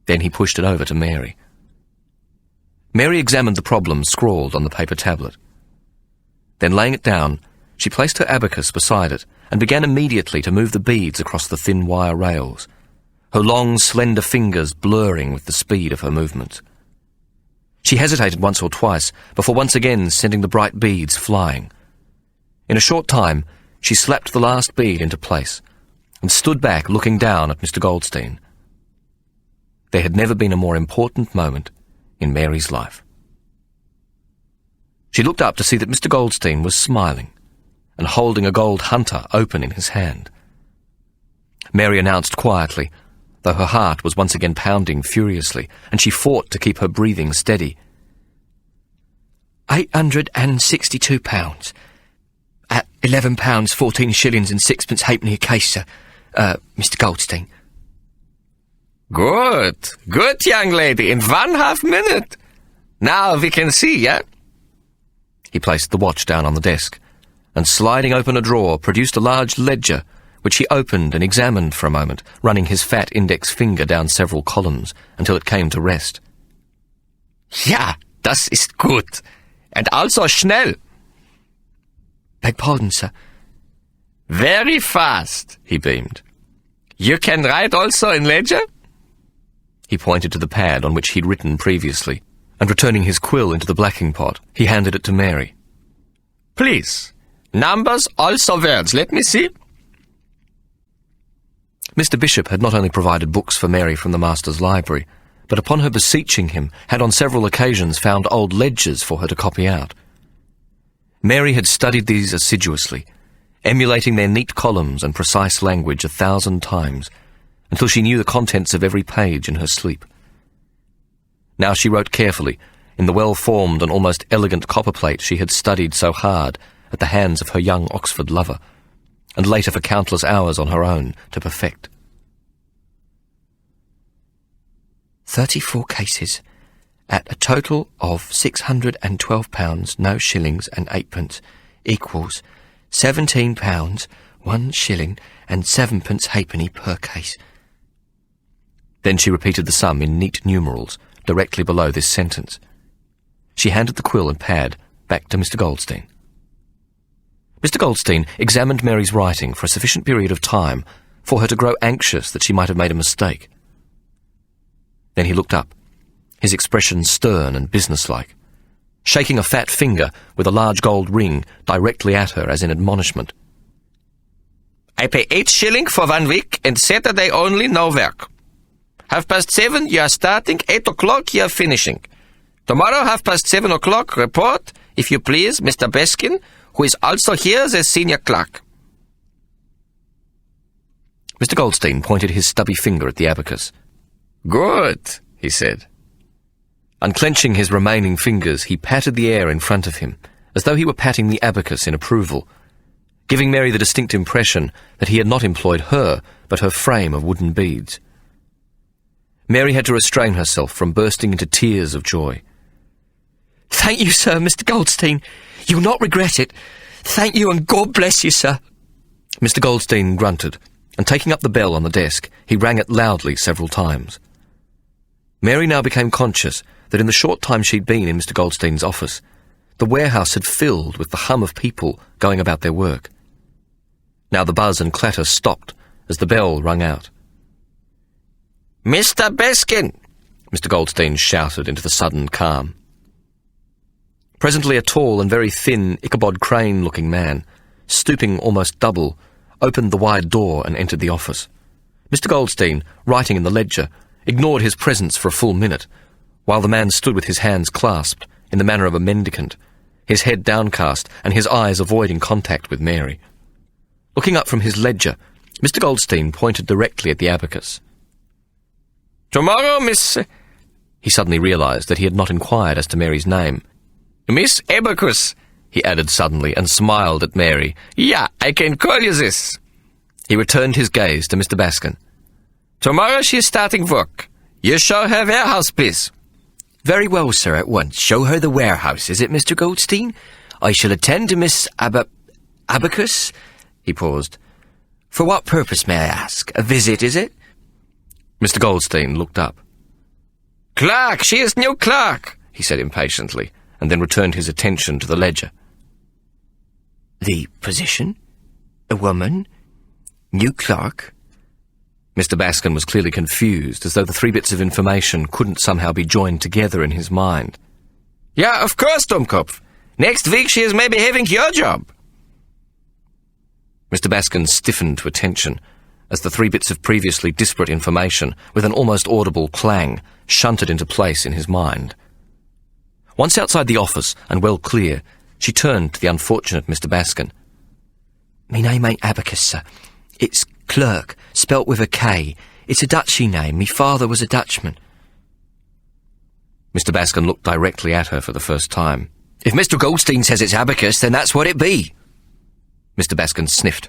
Then he pushed it over to Mary. Mary examined the problem scrawled on the paper tablet. Then, laying it down, she placed her abacus beside it and began immediately to move the beads across the thin wire rails, her long, slender fingers blurring with the speed of her movements. She hesitated once or twice before once again sending the bright beads flying. In a short time, she slapped the last bead into place and stood back looking down at Mr. Goldstein. There had never been a more important moment in Mary's life. She looked up to see that Mr. Goldstein was smiling and holding a gold hunter open in his hand. Mary announced quietly, though her heart was once again pounding furiously, and she fought to keep her breathing steady. £862. At £11, 14 shillings and sixpence halfpenny a case, sir. Mr. Goldstein. Good, young lady, in 1/2 minute. Now we can see, yeah? He placed the watch down on the desk, and sliding open a drawer, produced a large ledger, which he opened and examined for a moment, running his fat index finger down several columns until it came to rest. Ja, das ist gut. And also schnell. Beg pardon, sir. Very fast, he beamed. You can write also in ledger? He pointed to the pad on which he'd written previously, and returning his quill into the blacking pot, he handed it to Mary. Please. Numbers, also words. Let me see. Mr. Bishop had not only provided books for Mary from the master's library, but upon her beseeching him, had on several occasions found old ledgers for her to copy out. Mary had studied these assiduously, emulating their neat columns and precise language 1,000 times, until she knew the contents of every page in her sleep. Now she wrote carefully, in the well-formed and almost elegant copperplate she had studied so hard at the hands of her young Oxford lover, and later for countless hours on her own to perfect. 34 cases, at a total of £612, no shillings and eightpence, equals £17, 1 shilling and 7pence halfpenny per case. Then she repeated the sum in neat numerals directly below this sentence. She handed the quill and pad back to Mr. Goldstein. Mr. Goldstein examined Mary's writing for a sufficient period of time for her to grow anxious that she might have made a mistake. Then he looked up, his expression stern and businesslike, shaking a fat finger with a large gold ring directly at her as in admonishment. I pay 8 shillings for 1 week, and Saturday only no work. 7:30 you are starting, 8 o'clock you are finishing. Tomorrow 7:30 o'clock, report, if you please, Mr. Beskin, who is also here as senior clerk. Mr. Goldstein pointed his stubby finger at the abacus. Good, he said. Unclenching his remaining fingers, he patted the air in front of him, as though he were patting the abacus in approval, giving Mary the distinct impression that he had not employed her, but her frame of wooden beads. Mary had to restrain herself from bursting into tears of joy. Thank you, sir, Mr. Goldstein. You will not regret it. Thank you, and God bless you, sir. Mr. Goldstein grunted, and taking up the bell on the desk, he rang it loudly several times. Mary now became conscious that in the short time she'd been in Mr. Goldstein's office, the warehouse had filled with the hum of people going about their work. Now the buzz and clatter stopped as the bell rung out. Mr. Beskin! Mr. Goldstein shouted into the sudden calm. Presently a tall and very thin Ichabod Crane-looking man, stooping almost double, opened the wide door and entered the office. Mr. Goldstein, writing in the ledger, ignored his presence for a full minute, while the man stood with his hands clasped, in the manner of a mendicant, his head downcast and his eyes avoiding contact with Mary. Looking up from his ledger, Mr. Goldstein pointed directly at the abacus. Tomorrow, Miss... He suddenly realized that he had not inquired as to Mary's name. Miss Abacus, he added suddenly, and smiled at Mary. "Yeah, I can call you this." He returned his gaze to Mr. Baskin. "Tomorrow she is starting work. You show her warehouse, please." "Very well, sir, at once. Show her the warehouse, is it, Mr. Goldstein? I shall attend to Miss Abacus?" He paused. "For what purpose, may I ask? A visit, is it?" Mr. Goldstein looked up. "Clerk, she is new clerk," he said impatiently, and then returned his attention to the ledger. "The position? A woman? New clerk?" Mr. Baskin was clearly confused, as though the three bits of information couldn't somehow be joined together in his mind. "Yeah, of course, Dummkopf. Next week she is maybe having your job." Mr. Baskin stiffened to attention, as the three bits of previously disparate information, with an almost audible clang, shunted into place in his mind. Once outside the office, and well clear, she turned to the unfortunate Mr. Baskin. "Me name ain't Abacus, sir. It's clerk, spelt with a K. It's a Dutchy name. Me father was a Dutchman." Mr. Baskin looked directly at her for the first time. "If Mr. Goldstein says it's Abacus, then that's what it be." Mr. Baskin sniffed.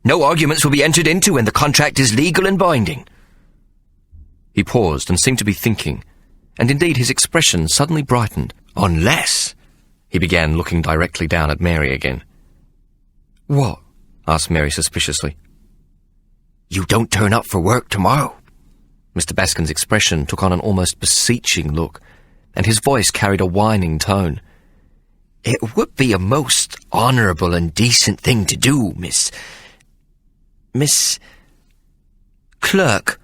"No arguments will be entered into when the contract is legal and binding." He paused and seemed to be thinking, and indeed his expression suddenly brightened. "Unless—" He began, looking directly down at Mary again. "What?" asked Mary suspiciously. "You don't turn up for work tomorrow." Mr. Baskin's expression took on an almost beseeching look, and his voice carried a whining tone. "It would be a most honourable and decent thing to do, Miss Clerk."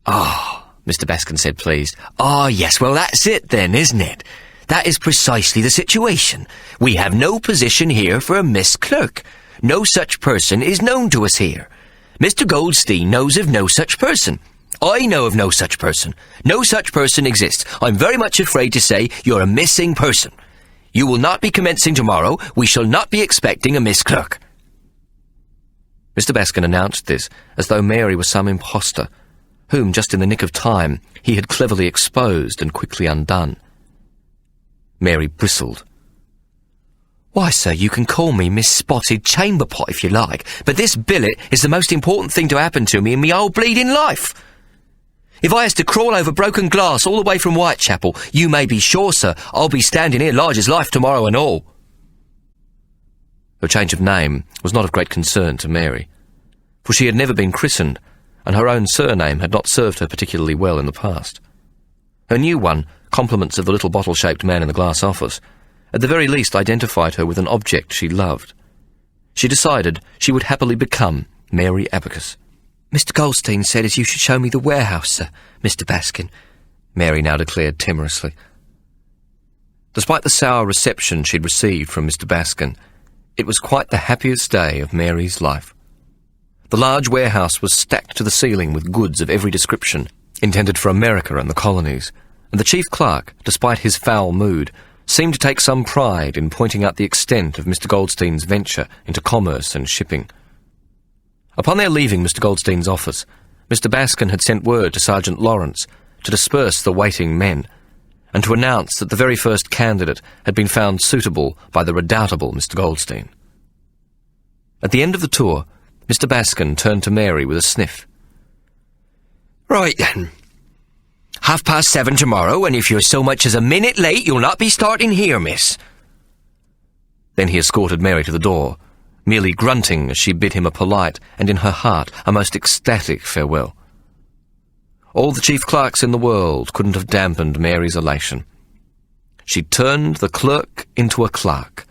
"Ah," Mr. Baskin said, pleased. "Ah, yes, well, that's it then, isn't it? That is precisely the situation. We have no position here for a Miss Clerk. No such person is known to us here. Mr. Goldstein knows of no such person. I know of no such person. No such person exists. I'm very much afraid to say you're a missing person. You will not be commencing tomorrow. We shall not be expecting a Miss Clerk." Mr. Baskin announced this as though Mary was some impostor, whom, just in the nick of time, he had cleverly exposed and quickly undone. Mary bristled. "Why, sir, you can call me Miss Spotted Chamberpot if you like, but this billet is the most important thing to happen to me in me whole bleeding life. If I has to crawl over broken glass all the way from Whitechapel, you may be sure, sir, I'll be standing here large as life tomorrow and all." Her change of name was not of great concern to Mary, for she had never been christened, and her own surname had not served her particularly well in the past. Her new one, compliments of the little bottle-shaped man in the glass office, at the very least identified her with an object she loved. She decided she would happily become Mary Abacus. "Mr. Goldstein said as you should show me the warehouse, sir, Mr. Baskin," Mary now declared timorously. Despite the sour reception she'd received from Mr. Baskin, it was quite the happiest day of Mary's life. The large warehouse was stacked to the ceiling with goods of every description, intended for America and the colonies, and the chief clerk, despite his foul mood, seemed to take some pride in pointing out the extent of Mr. Goldstein's venture into commerce and shipping. Upon their leaving Mr. Goldstein's office, Mr. Baskin had sent word to Sergeant Lawrence to disperse the waiting men, and to announce that the very first candidate had been found suitable by the redoubtable Mr. Goldstein. At the end of the tour, Mr. Baskin turned to Mary with a sniff. "Right then. 7:30 tomorrow, and if you're so much as a minute late, you'll not be starting here, miss." Then he escorted Mary to the door, merely grunting as she bid him a polite and, in her heart, a most ecstatic farewell. All the chief clerks in the world couldn't have dampened Mary's elation. She turned the clerk into a clerk,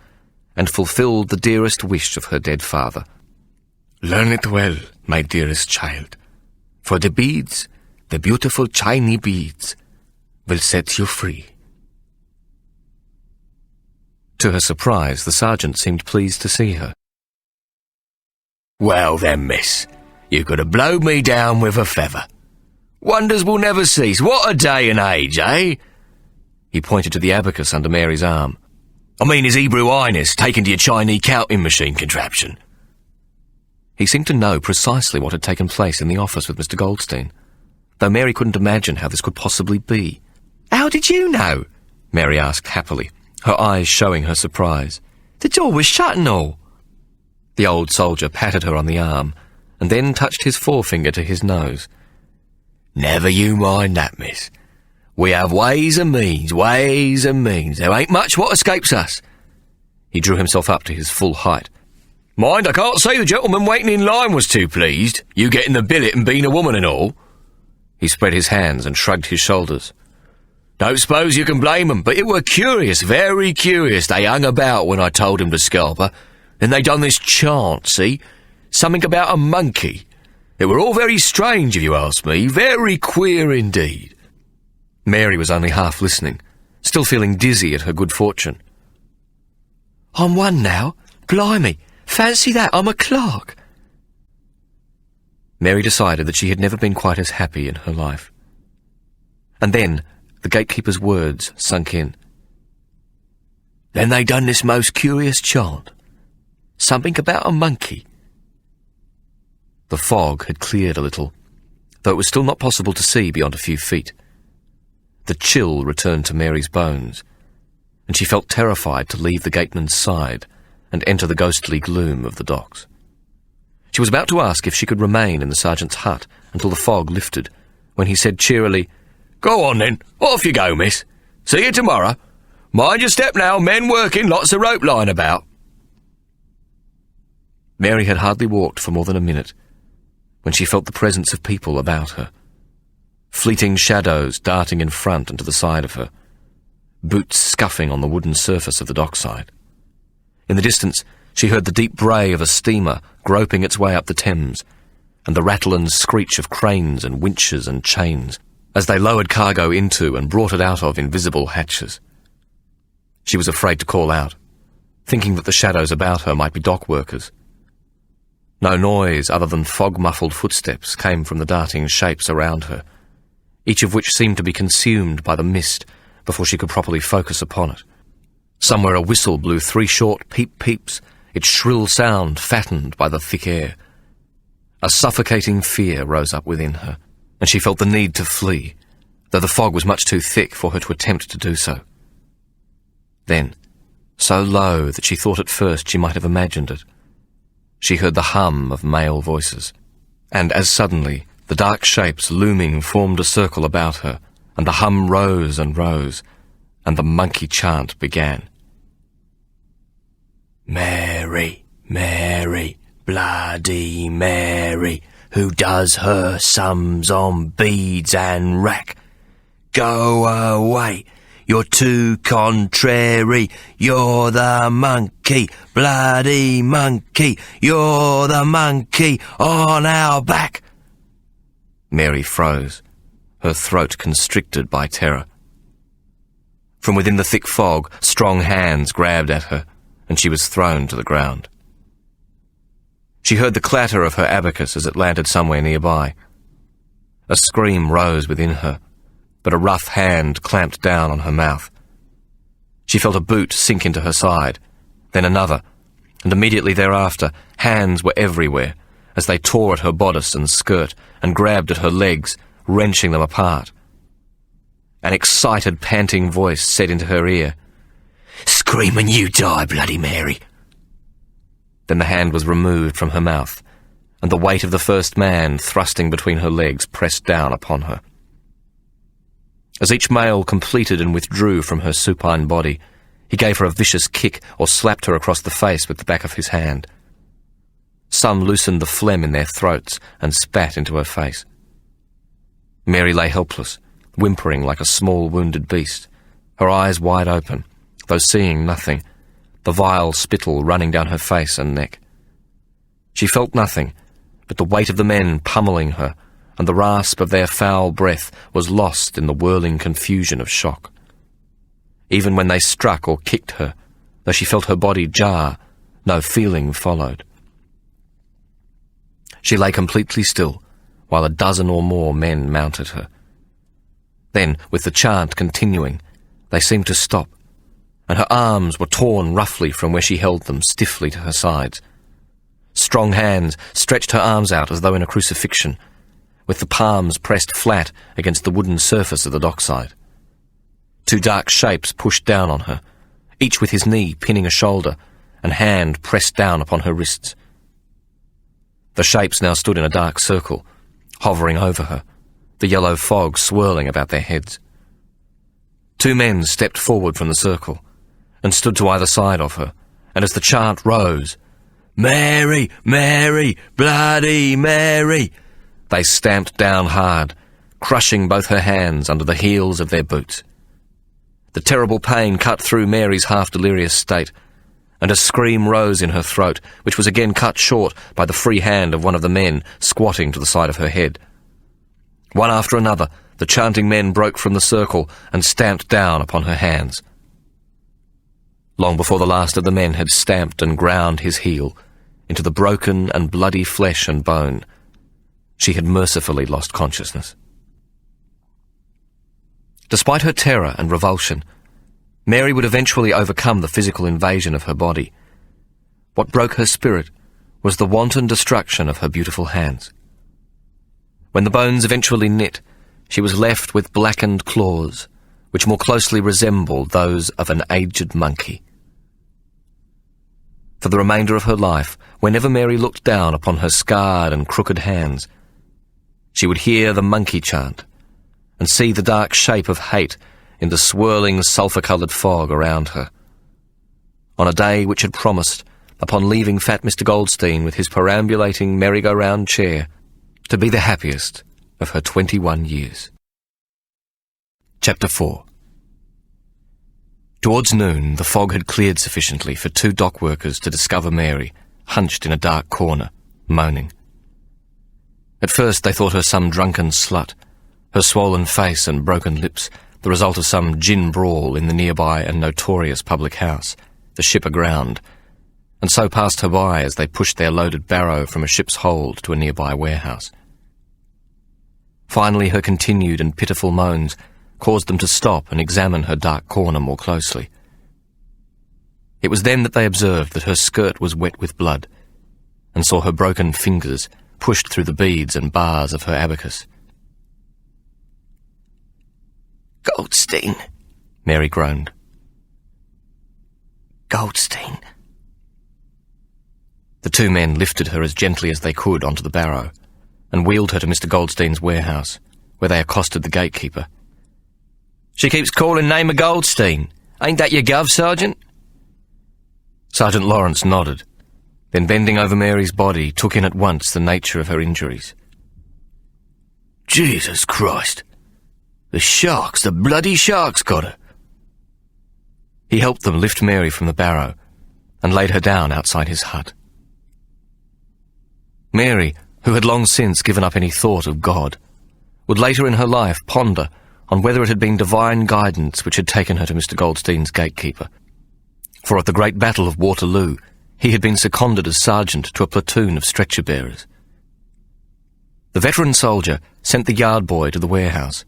and fulfilled the dearest wish of her dead father. "Learn it well, my dearest child, for the beads, the beautiful shiny beads, will set you free." To her surprise, the sergeant seemed pleased to see her. "Well then, miss, you could have blowed me down with a feather. Wonders will never cease. What a day and age, eh?" He pointed to the abacus under Mary's arm. "I mean His Hebrew Highness taken to your Chinese counting machine contraption." He seemed to know precisely what had taken place in the office with Mr. Goldstein, though Mary couldn't imagine how this could possibly be. "How did you know?" Mary asked happily, her eyes showing her surprise. The door was shut and all. The old soldier patted her on the arm and then touched his forefinger to his nose. Never you mind that, miss. We have ways and means, ways and means. There ain't much what escapes us. He drew himself up to his full height. Mind, I can't say the gentleman waiting in line was too pleased, you getting the billet and being a woman and all. He spread his hands and shrugged his shoulders. Don't suppose you can blame 'em, but it were curious, very curious. They hung about when I told 'em to scalp her. Then they done this chant, see? Something about a monkey. It were all very strange, if you ask me. Very queer indeed. Mary was only half listening, still feeling dizzy at her good fortune. I'm one now. Blimey. Fancy that, I'm a clerk. Mary decided that she had never been quite as happy in her life. And then the gatekeeper's words sunk in. Then they done this most curious chant. Something about a monkey. The fog had cleared a little, though it was still not possible to see beyond a few feet. The chill returned to Mary's bones, and she felt terrified to leave the gateman's side and enter the ghostly gloom of the docks. She was about to ask if she could remain in the sergeant's hut until the fog lifted, when he said cheerily, Go on then, off you go, miss. See you tomorrow. Mind your step now, men working, lots of rope lying about. Mary had hardly walked for more than a minute when she felt the presence of people about her. Fleeting shadows darting in front and to the side of her, boots scuffing on the wooden surface of the dockside. In the distance, she heard the deep bray of a steamer groping its way up the Thames, and the rattle and screech of cranes and winches and chains as they lowered cargo into and brought it out of invisible hatches. She was afraid to call out, thinking that the shadows about her might be dock workers. No noise other than fog-muffled footsteps came from the darting shapes around her, each of which seemed to be consumed by the mist before she could properly focus upon it. Somewhere a whistle blew 3 short peep-peeps, its shrill sound fattened by the thick air. A suffocating fear rose up within her, and she felt the need to flee, though the fog was much too thick for her to attempt to do so. Then, so low that she thought at first she might have imagined it, she heard the hum of male voices, and as suddenly the dark shapes looming formed a circle about her, and the hum rose and rose, and the monkey chant began. Mary, Mary, bloody Mary, who does her sums on beads and rack. Go away, you're too contrary, you're the monkey, bloody monkey, you're the monkey on our back. Mary froze, her throat constricted by terror. From within the thick fog, strong hands grabbed at her, and she was thrown to the ground. She heard the clatter of her abacus as it landed somewhere nearby. A scream rose within her, but a rough hand clamped down on her mouth. She felt a boot sink into her side, then another, and immediately thereafter hands were everywhere as they tore at her bodice and skirt and grabbed at her legs, wrenching them apart. An excited, panting voice said into her ear, "Scream and you die, bloody Mary." Then the hand was removed from her mouth, and the weight of the first man thrusting between her legs pressed down upon her. As each male completed and withdrew from her supine body, he gave her a vicious kick or slapped her across the face with the back of his hand. Some loosened the phlegm in their throats and spat into her face. Mary lay helpless, whimpering like a small wounded beast, her eyes wide open, though seeing nothing, the vile spittle running down her face and neck. She felt nothing but the weight of the men pummeling her, and the rasp of their foul breath was lost in the whirling confusion of shock. Even when they struck or kicked her, though she felt her body jar, no feeling followed. She lay completely still, while a dozen or more men mounted her. Then, with the chant continuing, they seemed to stop, and her arms were torn roughly from where she held them stiffly to her sides. Strong hands stretched her arms out as though in a crucifixion, with the palms pressed flat against the wooden surface of the dockside. Two dark shapes pushed down on her, each with his knee pinning a shoulder and hand pressed down upon her wrists. The shapes now stood in a dark circle, hovering over her, the yellow fog swirling about their heads. 2 men stepped forward from the circle and stood to either side of her, and as the chant rose, "Mary, Mary, bloody Mary," they stamped down hard, crushing both her hands under the heels of their boots. The terrible pain cut through Mary's half-delirious state, and a scream rose in her throat, which was again cut short by the free hand of one of the men squatting to the side of her head. One after another, the chanting men broke from the circle and stamped down upon her hands. Long before the last of the men had stamped and ground his heel into the broken and bloody flesh and bone, she had mercifully lost consciousness. Despite her terror and revulsion, Mary would eventually overcome the physical invasion of her body. What broke her spirit was the wanton destruction of her beautiful hands. When the bones eventually knit, she was left with blackened claws, which more closely resembled those of an aged monkey. For the remainder of her life, whenever Mary looked down upon her scarred and crooked hands, she would hear the monkey chant and see the dark shape of hate in the swirling sulphur-coloured fog around her. On a day which had promised, upon leaving fat Mr. Goldstein with his perambulating merry-go-round chair, to be the happiest of her 21 years. Chapter 4. Towards noon, the fog had cleared sufficiently for 2 dock workers to discover Mary, hunched in a dark corner, moaning. At first they thought her some drunken slut, her swollen face and broken lips the result of some gin brawl in the nearby and notorious public house, the Ship Aground, and so passed her by as they pushed their loaded barrow from a ship's hold to a nearby warehouse. Finally, her continued and pitiful moans caused them to stop and examine her dark corner more closely. It was then that they observed that her skirt was wet with blood, and saw her broken fingers pushed through the beads and bars of her abacus. "Goldstein," Mary groaned. "Goldstein." The 2 men lifted her as gently as they could onto the barrow and wheeled her to Mr. Goldstein's warehouse, where they accosted the gatekeeper. "She keeps calling name of Goldstein. Ain't that your gov, Sergeant?" Sergeant Lawrence nodded, then bending over Mary's body, took in at once the nature of her injuries. Jesus Christ! The bloody sharks got her. He helped them lift Mary from the barrow and laid her down outside his hut. Mary, who had long since given up any thought of God, would later in her life ponder on whether it had been divine guidance which had taken her to Mr. Goldstein's gatekeeper. For at the great battle of Waterloo, he had been seconded as sergeant to a platoon of stretcher-bearers. The veteran soldier sent the yard boy to the warehouse,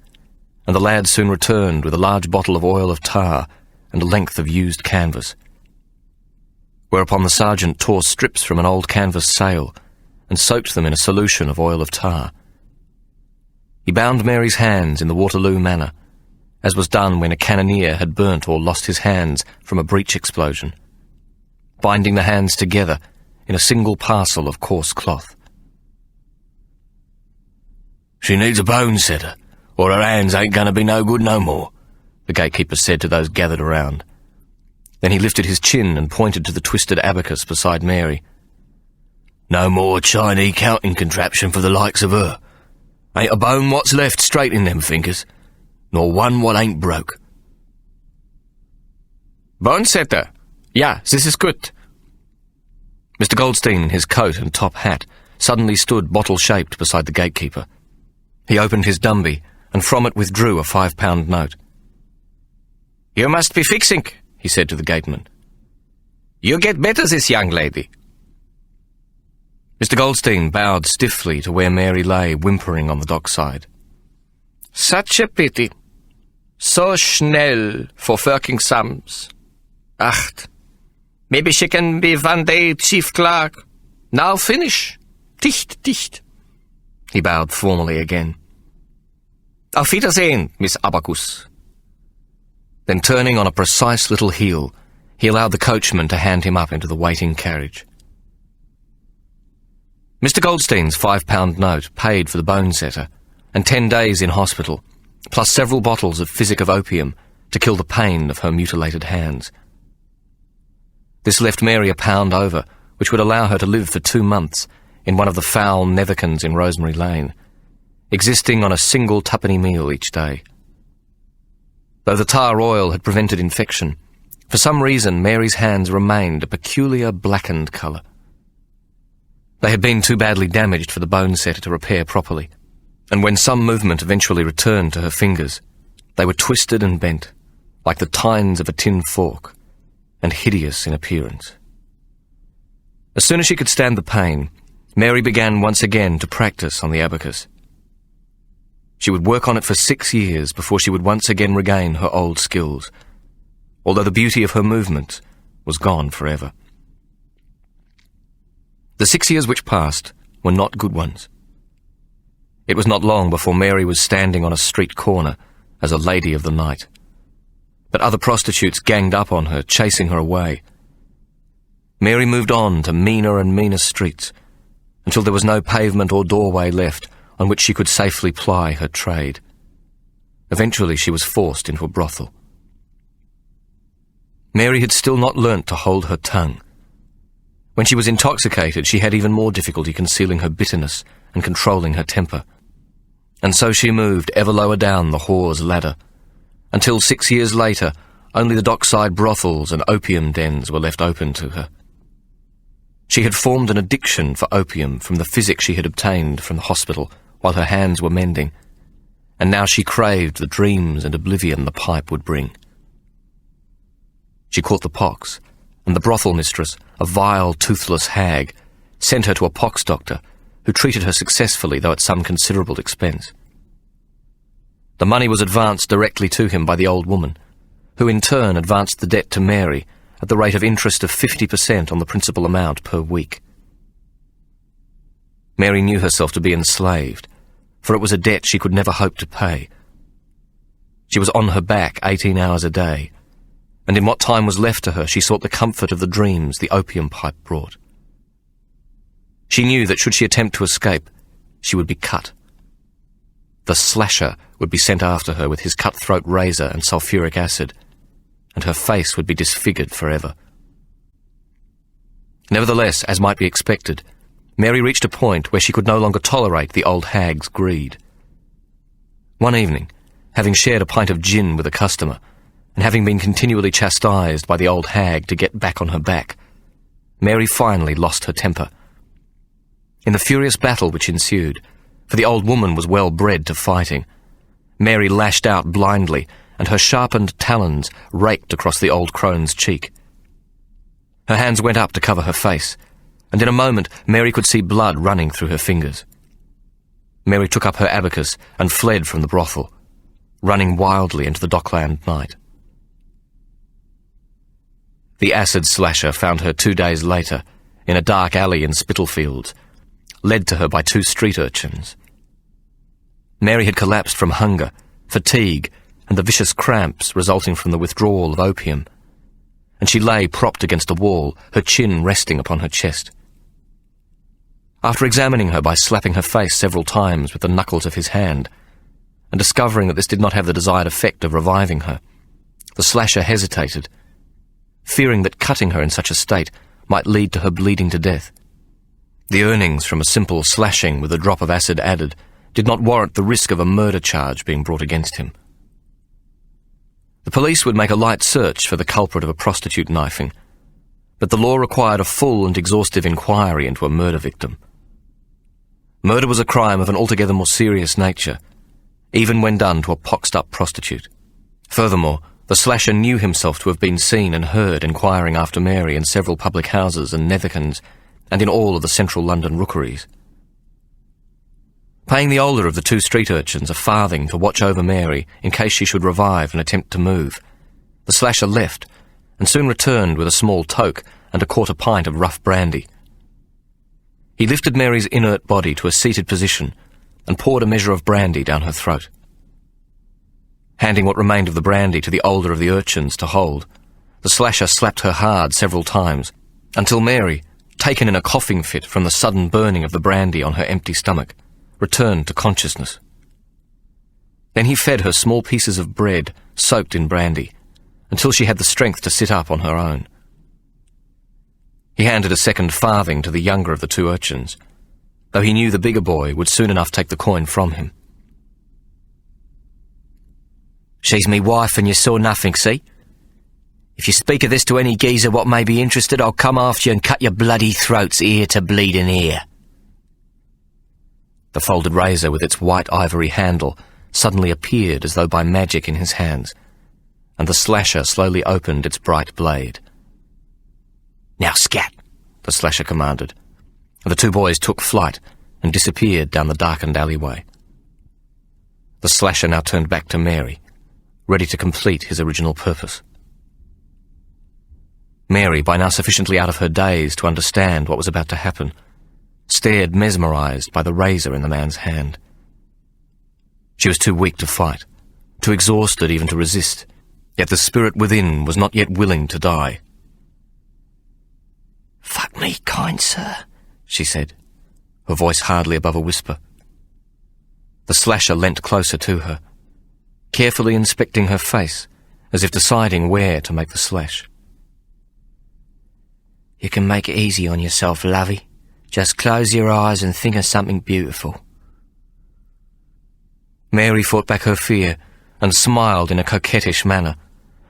and the lad soon returned with a large bottle of oil of tar and a length of used canvas. Whereupon the sergeant tore strips from an old canvas sail and soaked them in a solution of oil of tar. He bound Mary's hands in the Waterloo manner, as was done when a cannoneer had burnt or lost his hands from a breech explosion, binding the hands together in a single parcel of coarse cloth. "She needs a bone setter, or her hands ain't gonna be no good no more," the gatekeeper said to those gathered around. Then he lifted his chin and pointed to the twisted abacus beside Mary. "No more Chinese counting contraption for the likes of her. Ain't a bone what's left straight in them fingers, nor one what ain't broke." "Bone setter. Ja, this is good." Mr. Goldstein, in his coat and top hat, suddenly stood bottle-shaped beside the gatekeeper. He opened his dumby, and from it withdrew a 5-pound note. "You must be fixing," he said to the gateman. "You get better, this young lady." Mr. Goldstein bowed stiffly to where Mary lay whimpering on the dockside. "Such a pity. So schnell for working sums. Ach, maybe she can be one day chief clerk. Now finish. Dicht, dicht." He bowed formally again. "Auf Wiedersehen, Miss Abacus." Then turning on a precise little heel, he allowed the coachman to hand him up into the waiting carriage. Mr. Goldstein's £5 note paid for the bone setter and 10 days in hospital, plus several bottles of physic of opium to kill the pain of her mutilated hands. This left Mary £1 over, which would allow her to live for 2 months in one of the foul Netherkins in Rosemary Lane, existing on a single tuppenny meal each day. Though the tar oil had prevented infection, for some reason Mary's hands remained a peculiar blackened colour. They had been too badly damaged for the bone setter to repair properly, and when some movement eventually returned to her fingers, they were twisted and bent, like the tines of a tin fork, and hideous in appearance. As soon as she could stand the pain, Mary began once again to practice on the abacus. She would work on it for 6 years before she would once again regain her old skills, although the beauty of her movements was gone forever. The 6 years which passed were not good ones. It was not long before Mary was standing on a street corner as a lady of the night, but other prostitutes ganged up on her, chasing her away. Mary moved on to meaner and meaner streets until there was no pavement or doorway left on which she could safely ply her trade. Eventually she was forced into a brothel. Mary had still not learnt to hold her tongue. When she was intoxicated, she had even more difficulty concealing her bitterness and controlling her temper. And so she moved ever lower down the whore's ladder, until 6 years later only the dockside brothels and opium dens were left open to her. She had formed an addiction for opium from the physic she had obtained from the hospital while her hands were mending, and now she craved the dreams and oblivion the pipe would bring. She caught the pox, and the brothel mistress, a vile, toothless hag, sent her to a pox doctor who treated her successfully, though at some considerable expense. The money was advanced directly to him by the old woman, who in turn advanced the debt to Mary at the rate of interest of 50% on the principal amount per week. Mary knew herself to be enslaved, for it was a debt she could never hope to pay. She was on her back 18 hours a day, and in what time was left to her she sought the comfort of the dreams the opium pipe brought. She knew that should she attempt to escape, she would be cut. The slasher would be sent after her with his cutthroat razor and sulphuric acid, and her face would be disfigured forever. Nevertheless, as might be expected, Mary reached a point where she could no longer tolerate the old hag's greed. One evening, having shared a pint of gin with a customer, and having been continually chastised by the old hag to get back on her back, Mary finally lost her temper. In the furious battle which ensued, for the old woman was well bred to fighting, Mary lashed out blindly, and her sharpened talons raked across the old crone's cheek. Her hands went up to cover her face, and in a moment Mary could see blood running through her fingers. Mary took up her abacus and fled from the brothel, running wildly into the Dockland night. The acid slasher found her 2 days later in a dark alley in Spitalfields, led to her by 2 street urchins. Mary had collapsed from hunger, fatigue, and the vicious cramps resulting from the withdrawal of opium, and she lay propped against a wall, her chin resting upon her chest. After examining her by slapping her face several times with the knuckles of his hand, and discovering that this did not have the desired effect of reviving her, the slasher hesitated, fearing that cutting her in such a state might lead to her bleeding to death. The earnings from a simple slashing with a drop of acid added did not warrant the risk of a murder charge being brought against him. The police would make a light search for the culprit of a prostitute knifing, but the law required a full and exhaustive inquiry into a murder victim. Murder was a crime of an altogether more serious nature, even when done to a poxed-up prostitute. Furthermore, the slasher knew himself to have been seen and heard inquiring after Mary in several public houses and Netherkins, and in all of the central London rookeries. Paying the older of the 2 street urchins a farthing to watch over Mary in case she should revive and attempt to move, the slasher left, and soon returned with a small toke and a quarter pint of rough brandy. He lifted Mary's inert body to a seated position and poured a measure of brandy down her throat. Handing what remained of the brandy to the older of the urchins to hold, The slasher slapped her hard several times, until Mary, taken in a coughing fit from the sudden burning of the brandy on her empty stomach, returned to consciousness. Then he fed her small pieces of bread soaked in brandy, until she had the strength to sit up on her own. He handed a second farthing to the younger of the two urchins, though he knew the bigger boy would soon enough take the coin from him. She's me wife and you saw nothing, see? If you speak of this to any geezer what may be interested, I'll come after you and cut your bloody throats ear to bleeding ear. The folded razor with its white ivory handle suddenly appeared as though by magic in his hands, and the slasher slowly opened its bright blade. Now scat, the slasher commanded. The two boys took flight and disappeared down the darkened alleyway. The slasher now turned back to Mary, ready to complete his original purpose. Mary, by now sufficiently out of her daze to understand what was about to happen, stared mesmerized by the razor in the man's hand. She was too weak to fight, too exhausted even to resist, yet the spirit within was not yet willing to die. "Fuck me, kind sir," she said, her voice hardly above a whisper. The slasher leant closer to her, carefully inspecting her face, as if deciding where to make the slash. "You can make it easy on yourself, lovey. Just close your eyes and think of something beautiful." Mary fought back her fear and smiled in a coquettish manner,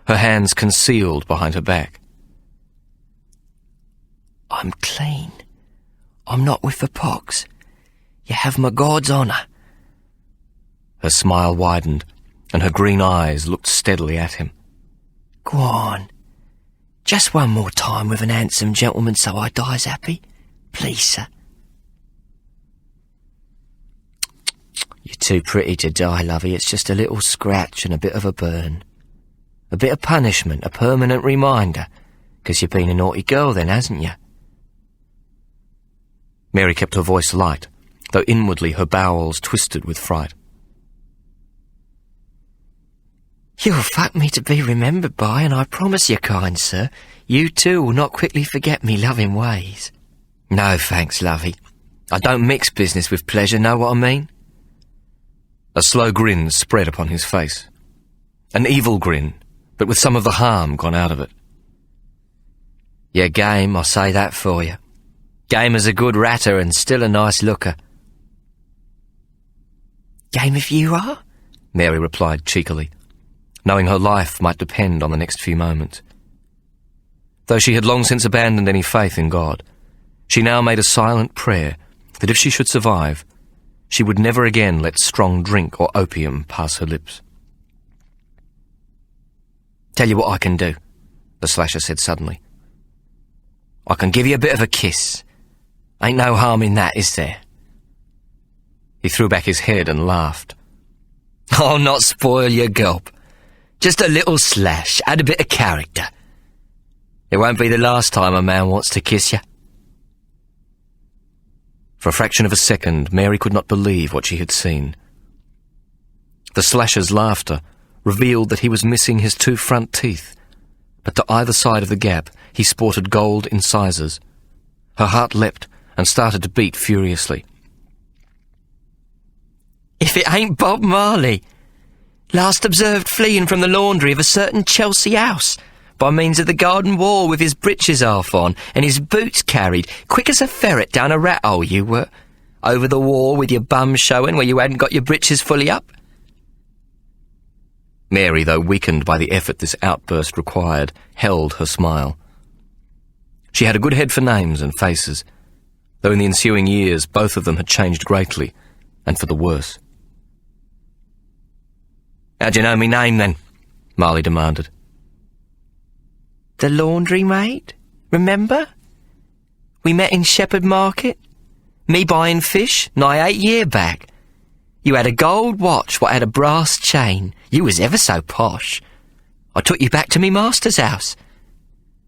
her hands concealed behind her back. "I'm clean. I'm not with the pox. You have my God's honour." Her smile widened, and her green eyes looked steadily at him. "Go on. Just one more time with an handsome gentleman so I dies happy. Please, sir." "You're too pretty to die, lovey. It's just a little scratch and a bit of a burn. A bit of punishment, a permanent reminder, 'cause you've been a naughty girl then, hasn't you?" Mary kept her voice light, though inwardly her bowels twisted with fright. "You'll fuck me to be remembered by, and I promise you, kind sir, you too will not quickly forget me loving ways." "No thanks, lovey. I don't mix business with pleasure, know what I mean?" A slow grin spread upon his face. An evil grin, but with some of the harm gone out of it. "You're game, I'll say that for you. Game as a good ratter and still a nice looker." "Game if you are?" Mary replied cheekily, knowing her life might depend on the next few moments. Though she had long since abandoned any faith in God, she now made a silent prayer that if she should survive, she would never again let strong drink or opium pass her lips. "Tell you what I can do," the slasher said suddenly. "I can give you a bit of a kiss. Ain't no harm in that, is there?" He threw back his head and laughed. "I'll not spoil your gob. Just a little slash, add a bit of character. It won't be the last time a man wants to kiss you." For a fraction of a second, Mary could not believe what she had seen. The slasher's laughter revealed that he was missing his two front teeth, but to either side of the gap he sported gold incisors. Her heart leapt and started to beat furiously. "If it ain't Bob Marley, last observed fleeing from the laundry of a certain Chelsea house, by means of the garden wall with his breeches half on and his boots carried, quick as a ferret down a rat hole you were, over the wall with your bum showing where you hadn't got your breeches fully up." Mary, though weakened by the effort this outburst required, held her smile. She had a good head for names and faces, though in the ensuing years both of them had changed greatly, and for the worse. "How do you know me name, then?" Marley demanded. "The laundry maid, remember? We met in Shepherd Market. Me buying fish, nigh 8 year back. You had a gold watch what had a brass chain. You was ever so posh. I took you back to me master's house.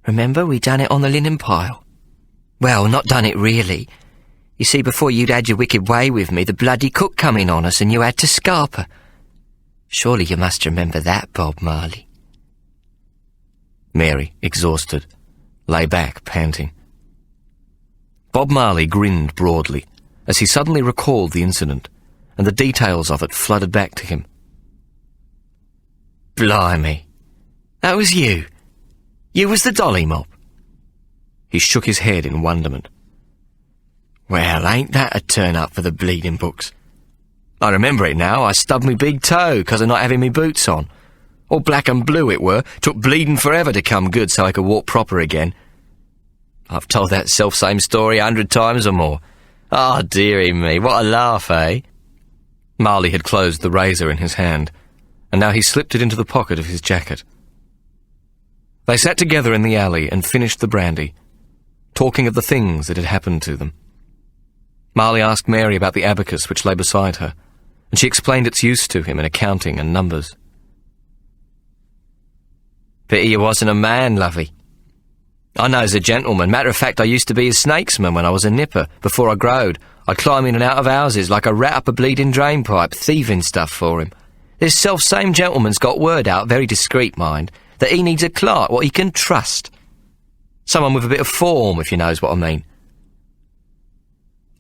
Remember, we done it on the linen pile. Well, not done it really. You see, before you'd had your wicked way with me, the bloody cook come in on us and you had to scarp her. Surely you must remember that, Bob Marley." Mary, exhausted, lay back, panting. Bob Marley grinned broadly as he suddenly recalled the incident, and the details of it flooded back to him. Blimey. That was you. You was the dolly mop. He shook his head in wonderment. Well, ain't that a turn up for the bleeding books? I remember it now. I stubbed me big toe 'cause of not having me boots on. All black and blue it were. Took bleeding forever to come good so I could walk proper again. I've told that self-same story 100 times or more. Ah, dearie me, what a laugh, eh? Marley had closed the razor in his hand, and now he slipped it into the pocket of his jacket. They sat together in the alley and finished the brandy, talking of the things that had happened to them. Marley asked Mary about the abacus which lay beside her, and she explained its use to him in accounting and numbers. Pity you wasn't a man, lovey. I knows a gentleman. Matter of fact, I used to be a snakesman when I was a nipper. Before I growed, I'd climb in and out of houses like a rat up a bleeding drain pipe, thieving stuff for him. This self-same gentleman's got word out, very discreet, mind, that he needs a clerk what he can trust. Someone with a bit of form, if you knows what I mean.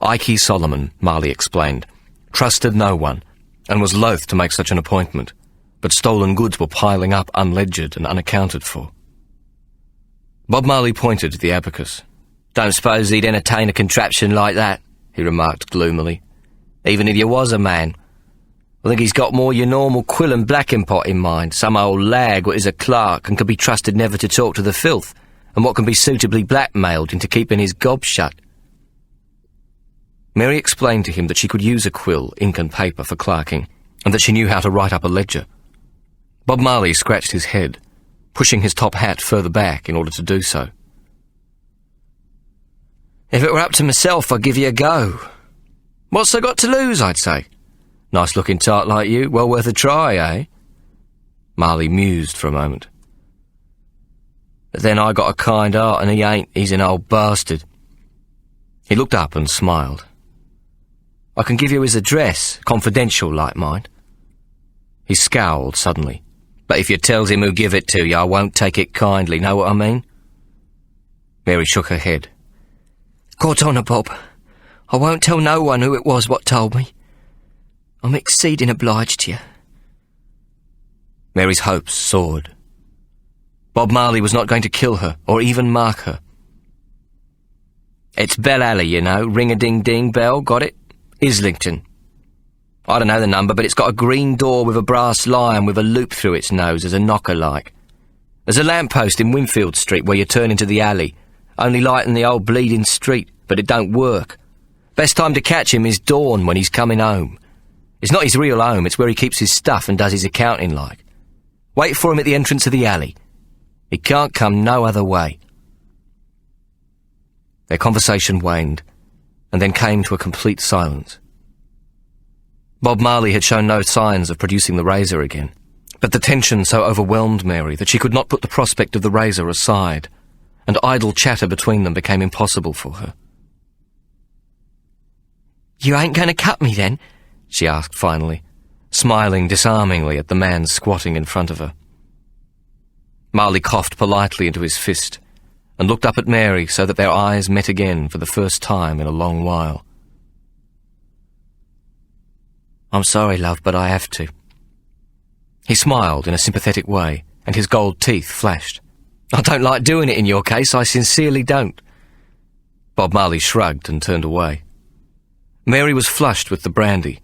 Ikey Solomon, Marley explained, trusted no one, and was loath to make such an appointment, but stolen goods were piling up unledgered and unaccounted for. Bob Marley pointed to the abacus. Don't suppose he'd entertain a contraption like that, he remarked gloomily. Even if you was a man. I think he's got more your normal quill and blacking pot in mind, some old lag what is a clerk and can be trusted never to talk to the filth, and what can be suitably blackmailed into keeping his gob shut. Mary explained to him that she could use a quill, ink and paper for clerking, and that she knew how to write up a ledger. Bob Marley scratched his head, pushing his top hat further back in order to do so. If it were up to myself, I'd give you a go. What's I got to lose, I'd say? Nice-looking tart like you, well worth a try, eh? Marley mused for a moment. But then I got a kind heart and he ain't. He's an old bastard. He looked up and smiled. I can give you his address, confidential like mine. He scowled suddenly. But if you tells him who give it to you, I won't take it kindly, know what I mean? Mary shook her head. Caught honour, Bob. I won't tell no one who it was what told me. I'm exceeding obliged to you. Mary's hopes soared. Bob Marley was not going to kill her, or even mark her. It's Bell Alley, you know, ring-a-ding-ding bell, got it? Islington. I don't know the number, but it's got a green door with a brass lion with a loop through its nose as a knocker-like. There's a lamppost in Winfield Street where you turn into the alley, only lighting the old bleeding street, but it don't work. Best time to catch him is dawn when he's coming home. It's not his real home, it's where he keeps his stuff and does his accounting like. Wait for him at the entrance of the alley. He can't come no other way. Their conversation waned, and then came to a complete silence. Bob Marley had shown no signs of producing the razor again, but the tension so overwhelmed Mary that she could not put the prospect of the razor aside, and idle chatter between them became impossible for her. You ain't going to cut me, then? She asked finally, smiling disarmingly at the man squatting in front of her. Marley coughed politely into his fist, and looked up at Mary so that their eyes met again for the first time in a long while. I'm sorry, love, but I have to. He smiled in a sympathetic way, and his gold teeth flashed. I don't like doing it in your case, I sincerely don't. Bob Marley shrugged and turned away. Mary was flushed with the brandy,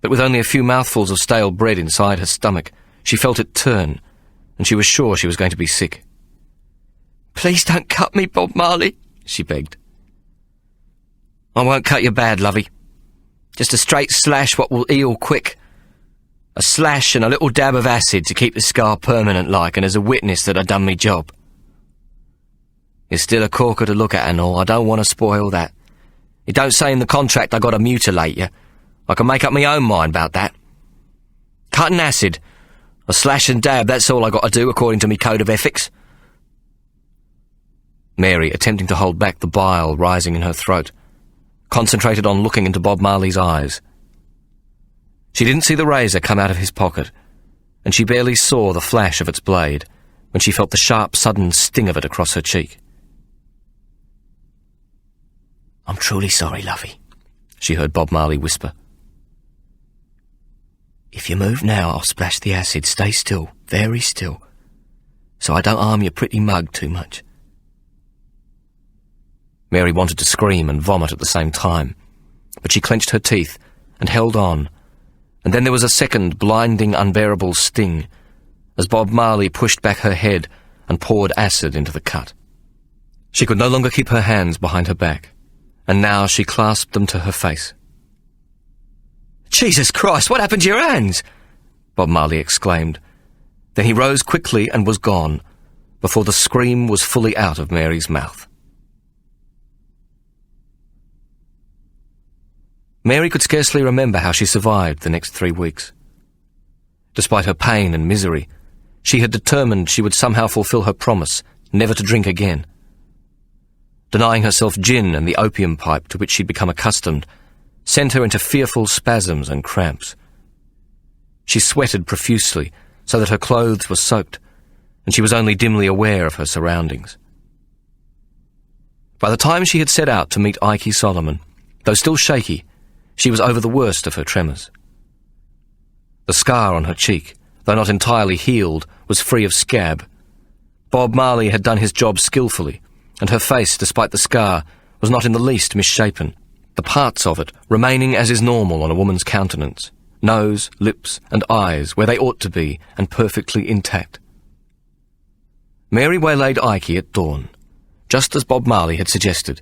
but with only a few mouthfuls of stale bread inside her stomach, she felt it turn, and she was sure she was going to be sick. Please don't cut me, Bob Marley, she begged. I won't cut you bad, lovey. Just a straight slash what will heal quick. A slash and a little dab of acid to keep the scar permanent like and as a witness that I done me job. You're still a corker to look at and all, I don't want to spoil that. It don't say in the contract I got to mutilate you. I can make up my own mind about that. Cut and acid, a slash and dab, that's all I got to do according to me code of ethics. Mary, attempting to hold back the bile rising in her throat, concentrated on looking into Bob Marley's eyes. She didn't see the razor come out of his pocket, and she barely saw the flash of its blade, when she felt the sharp, sudden sting of it across her cheek. "I'm truly sorry, lovey," she heard Bob Marley whisper. "If you move now, I'll splash the acid. Stay still, very still, so I don't harm your pretty mug too much." Mary wanted to scream and vomit at the same time, but she clenched her teeth and held on, and then there was a second blinding, unbearable sting as Bob Marley pushed back her head and poured acid into the cut. She could no longer keep her hands behind her back, and now she clasped them to her face. "Jesus Christ, what happened to your hands?" Bob Marley exclaimed. Then he rose quickly and was gone, before the scream was fully out of Mary's mouth. Mary could scarcely remember how she survived the next 3 weeks. Despite her pain and misery, she had determined she would somehow fulfill her promise never to drink again. Denying herself gin and the opium pipe to which she'd become accustomed sent her into fearful spasms and cramps. She sweated profusely so that her clothes were soaked, and she was only dimly aware of her surroundings. By the time she had set out to meet Ike Solomon, though still shaky, she was over the worst of her tremors. The scar on her cheek, though not entirely healed, was free of scab. Bob Marley had done his job skillfully, and her face, despite the scar, was not in the least misshapen, the parts of it remaining as is normal on a woman's countenance, nose, lips, and eyes where they ought to be and perfectly intact. Mary waylaid Ike at dawn, just as Bob Marley had suggested.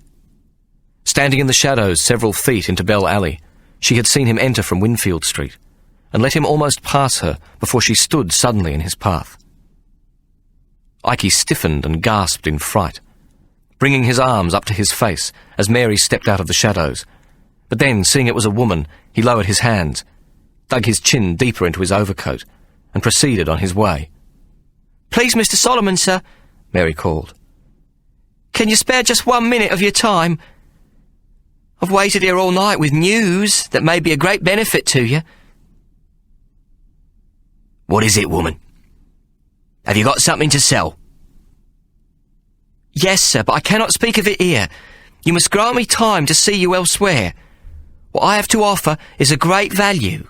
Standing in the shadows several feet into Bell Alley, she had seen him enter from Winfield Street, and let him almost pass her before she stood suddenly in his path. Ike stiffened and gasped in fright, bringing his arms up to his face as Mary stepped out of the shadows. But then, seeing it was a woman, he lowered his hands, dug his chin deeper into his overcoat, and proceeded on his way. "Please, Mr. Solomon, sir," Mary called. "Can you spare just 1 minute of your time? I've waited here all night with news that may be a great benefit to you." "What is it, woman? Have you got something to sell?" "Yes, sir, but I cannot speak of it here. You must grant me time to see you elsewhere. What I have to offer is a great value.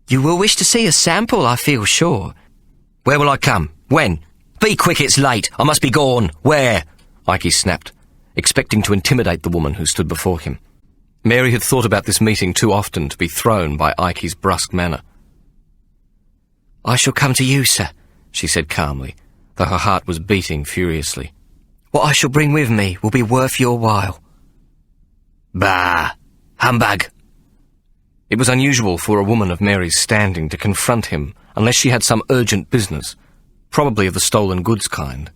You will wish to see a sample, I feel sure." "Where will I come? When? Be quick, it's late. I must be gone. Where?" Ike snapped, expecting to intimidate the woman who stood before him. Mary had thought about this meeting too often to be thrown by Ike's brusque manner. "I shall come to you, sir," she said calmly, though her heart was beating furiously. "What I shall bring with me will be worth your while." "Bah! Humbug!" It was unusual for a woman of Mary's standing to confront him unless she had some urgent business, probably of the stolen goods kind.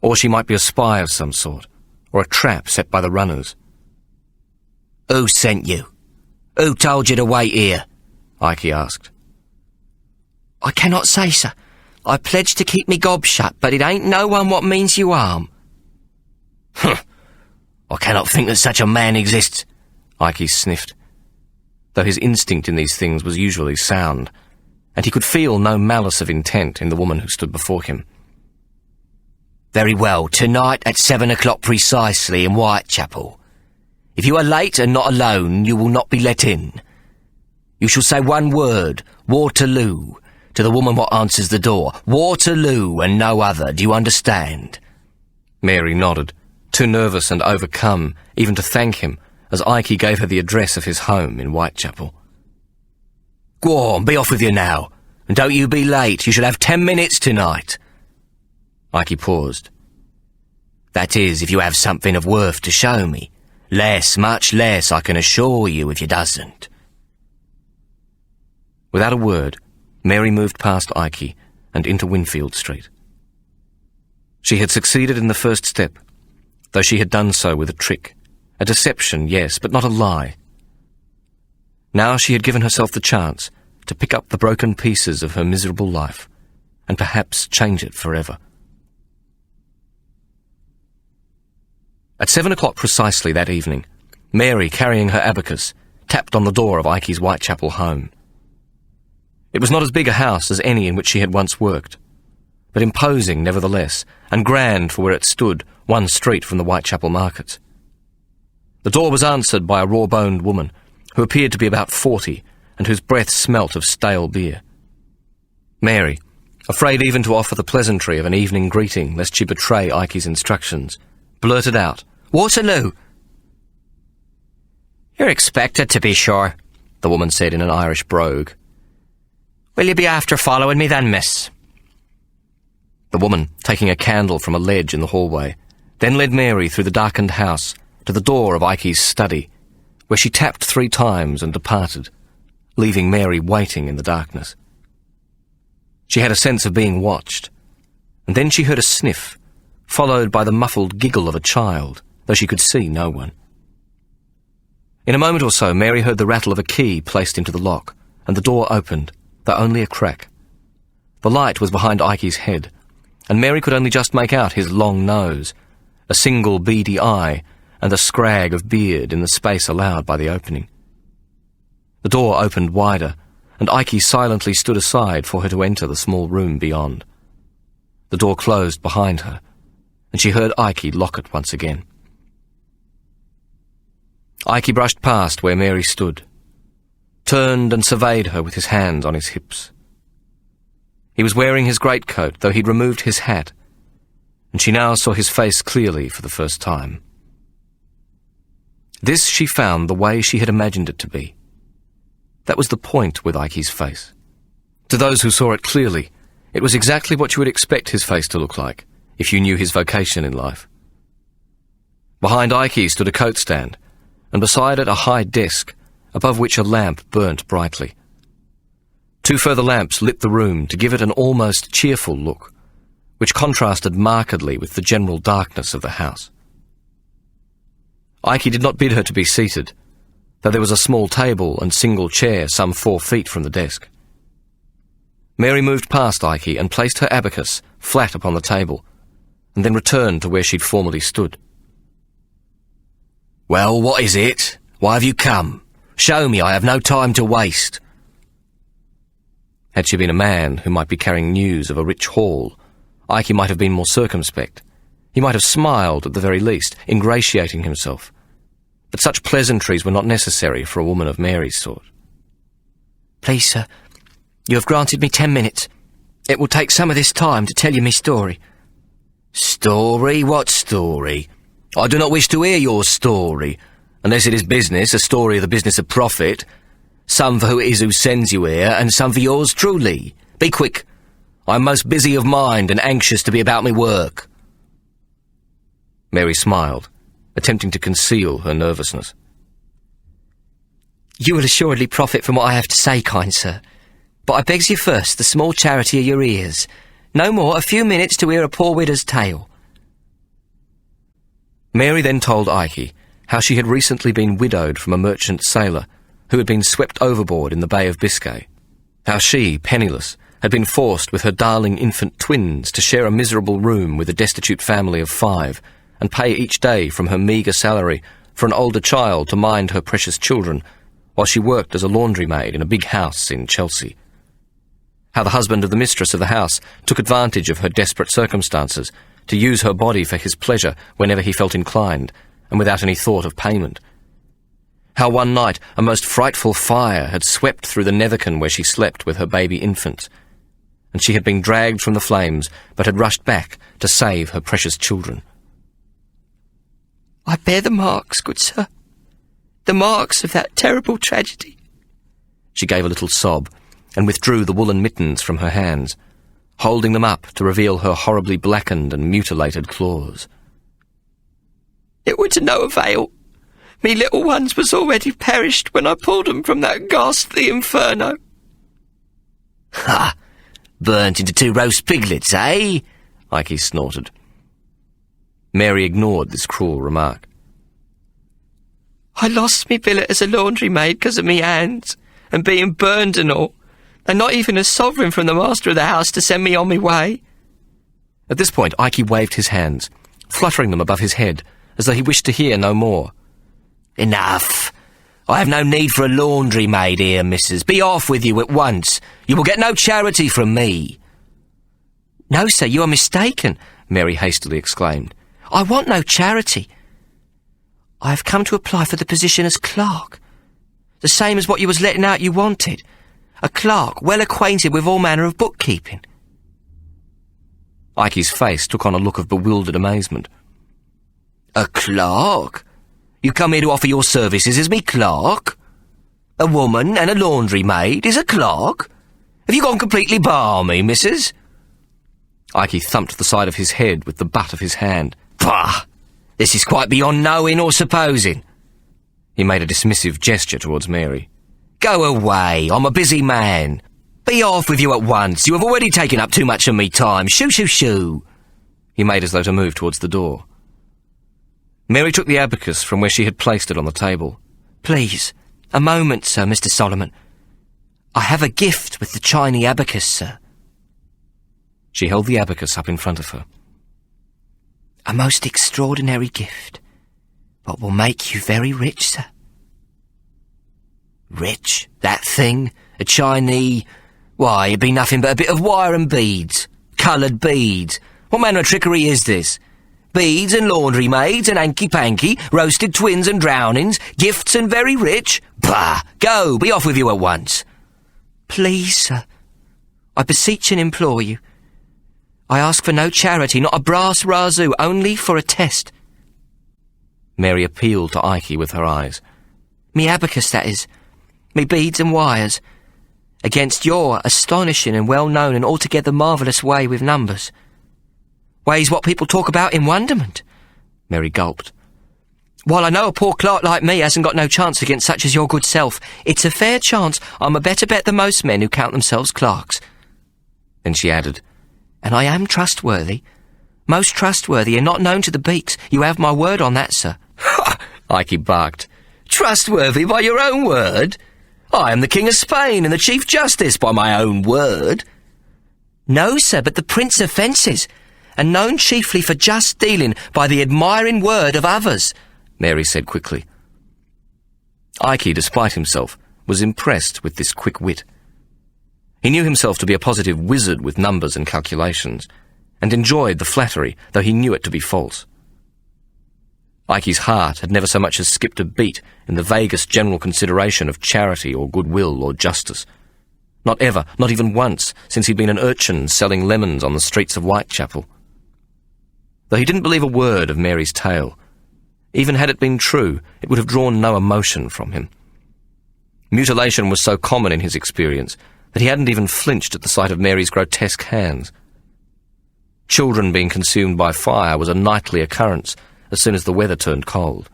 Or she might be a spy of some sort, or a trap set by the runners. "Who sent you? Who told you to wait here?" Ike asked. "I cannot say, sir. I pledged to keep me gob shut, but it ain't no one what means you harm." "Humph! I cannot think that such a man exists," Ike sniffed, though his instinct in these things was usually sound, and he could feel no malice of intent in the woman who stood before him. "Very well, tonight at 7 o'clock precisely in Whitechapel. If you are late and not alone, you will not be let in. You shall say one word, Waterloo, to the woman what answers the door. Waterloo and no other, do you understand?" Mary nodded, too nervous and overcome even to thank him, as Ike gave her the address of his home in Whitechapel. "Go on, be off with you now, and don't you be late. You shall have 10 minutes tonight." Ike paused. "That is, if you have something of worth to show me. Less, much less, I can assure you, if you doesn't." Without a word, Mary moved past Ike and into Winfield Street. She had succeeded in the first step, though she had done so with a trick. A deception, yes, but not a lie. Now she had given herself the chance to pick up the broken pieces of her miserable life and perhaps change it forever. At 7 o'clock precisely that evening, Mary, carrying her abacus, tapped on the door of Ike's Whitechapel home. It was not as big a house as any in which she had once worked. but imposing nevertheless, and grand for where it stood, one street from the Whitechapel markets. The door was answered by a raw-boned woman, who appeared to be about 40, and whose breath smelt of stale beer. Mary, afraid even to offer the pleasantry of an evening greeting lest she betray Ikey's instructions, blurted out, "Waterloo!" "You're expected to be sure," the woman said in an Irish brogue. "Will you be after following me then, miss?" The woman, taking a candle from a ledge in the hallway, then led Mary through the darkened house to the door of Ikey's study, where she tapped 3 times and departed, leaving Mary waiting in the darkness. She had a sense of being watched, and then she heard a sniff, followed by the muffled giggle of a child, though she could see no one. In a moment or so, Mary heard the rattle of a key placed into the lock, and the door opened, though only a crack. The light was behind Ikey's head, and Mary could only just make out his long nose, a single beady eye, and a scrag of beard in the space allowed by the opening. The door opened wider, and Ikey silently stood aside for her to enter the small room beyond. The door closed behind her, and she heard Ikey lock it once again. Ikey brushed past where Mary stood, turned and surveyed her with his hands on his hips. He was wearing his greatcoat, though he'd removed his hat, and she now saw his face clearly for the first time. This she found the way she had imagined it to be. That was the point with Ikey's face. To those who saw it clearly, it was exactly what you would expect his face to look like, if you knew his vocation in life. Behind Ikey stood a coat stand, and beside it a high desk, above which a lamp burnt brightly. 2 further lamps lit the room to give it an almost cheerful look, which contrasted markedly with the general darkness of the house. Ikey did not bid her to be seated, though there was a small table and single chair some 4 feet from the desk. Mary moved past Ikey and placed her abacus flat upon the table, and then returned to where she'd formerly stood. "Well, what is it? Why have you come? Show me, I have no time to waste." Had she been a man who might be carrying news of a rich haul, Ikey might have been more circumspect. He might have smiled at the very least, ingratiating himself. But such pleasantries were not necessary for a woman of Mary's sort. "Please, sir, you have granted me 10 minutes. It will take some of this time to tell you me story." "Story? What story? I do not wish to hear your story, unless it is business, a story of the business of profit. Some for who it is who sends you here, and some for yours truly. Be quick. I am most busy of mind and anxious to be about me work." Mary smiled, attempting to conceal her nervousness. "You will assuredly profit from what I have to say, kind sir. But I begs you first the small charity of your ears. No more, a few minutes to hear a poor widow's tale." Mary then told Ikey how she had recently been widowed from a merchant sailor who had been swept overboard in the Bay of Biscay, how she, penniless, had been forced with her darling infant twins to share a miserable room with a destitute family of 5, and pay each day from her meagre salary for an older child to mind her precious children, while she worked as a laundry-maid in a big house in Chelsea. How the husband of the mistress of the house took advantage of her desperate circumstances to use her body for his pleasure whenever he felt inclined, and without any thought of payment. How one night a most frightful fire had swept through the Nethercan where she slept with her baby infants, and she had been dragged from the flames, but had rushed back to save her precious children. "I bear the marks, good sir, the marks of that terrible tragedy." She gave a little sob, and withdrew the woolen mittens from her hands, holding them up to reveal her horribly blackened and mutilated claws. "It were to no avail. Me little ones was already perished when I pulled them from that ghastly inferno." "Ha! Burnt into 2 roast piglets, eh?" Ikey snorted. Mary ignored this cruel remark. "I lost me billet as a laundry-maid 'cause of me hands, and being burned and all, and not even a sovereign from the master of the house to send me on me way." At this point, Ikey waved his hands, fluttering them above his head, as though he wished to hear no more. "Enough. I have no need for a laundry-maid here, missus. Be off with you at once. You will get no charity from me." "No, sir, you are mistaken," Mary hastily exclaimed. "I want no charity. I have come to apply for the position as clerk, the same as what you was letting out you wanted. A clerk well acquainted with all manner of bookkeeping." Ikey's face took on a look of bewildered amazement. "A clerk? You come here to offer your services as me clerk? A woman and a laundry maid is a clerk? Have you gone completely balmy, missus?" Ikey thumped the side of his head with the butt of his hand. "Pah! This is quite beyond knowing or supposing." He made a dismissive gesture towards Mary. "Go away, I'm a busy man. Be off with you at once. You have already taken up too much of me time. Shoo, shoo, shoo." He made as though to move towards the door. Mary took the abacus from where she had placed it on the table. "Please, a moment, sir, Mr. Solomon. I have a gift with the Chinese abacus, sir." She held the abacus up in front of her. "A most extraordinary gift, but will make you very rich, sir." "Rich? That thing? A Chinese? Why, it'd be nothing but a bit of wire and beads. Coloured beads. What manner of trickery is this? Beads and laundry maids and hanky-panky, roasted twins and drownings, gifts and very rich? Bah! Go, be off with you at once." "Please, sir, I beseech and implore you. I ask for no charity, not a brass razoo, only for a test." Mary appealed to Ikey with her eyes. "Me abacus, that is. Me beads and wires. Against your astonishing and well-known and altogether marvellous way with numbers. Ways what people talk about in wonderment." Mary gulped. "While I know a poor clerk like me hasn't got no chance against such as your good self, it's a fair chance I'm a better bet than most men who count themselves clerks." Then she added, "And I am trustworthy. Most trustworthy and not known to the beaks. You have my word on that, sir." Ikey barked. "Trustworthy by your own word? I am the King of Spain and the Chief Justice by my own word." "No, sir, but the Prince of Fences, and known chiefly for just dealing by the admiring word of others," Mary said quickly. Ikey, despite himself, was impressed with this quick wit. He knew himself to be a positive wizard with numbers and calculations, and enjoyed the flattery, though he knew it to be false. Ikey's heart had never so much as skipped a beat in the vaguest general consideration of charity or goodwill or justice. Not ever, not even once, since he'd been an urchin selling lemons on the streets of Whitechapel. Though he didn't believe a word of Mary's tale, even had it been true, it would have drawn no emotion from him. Mutilation was so common in his experience that he hadn't even flinched at the sight of Mary's grotesque hands. Children being consumed by fire was a nightly occurrence as soon as the weather turned cold.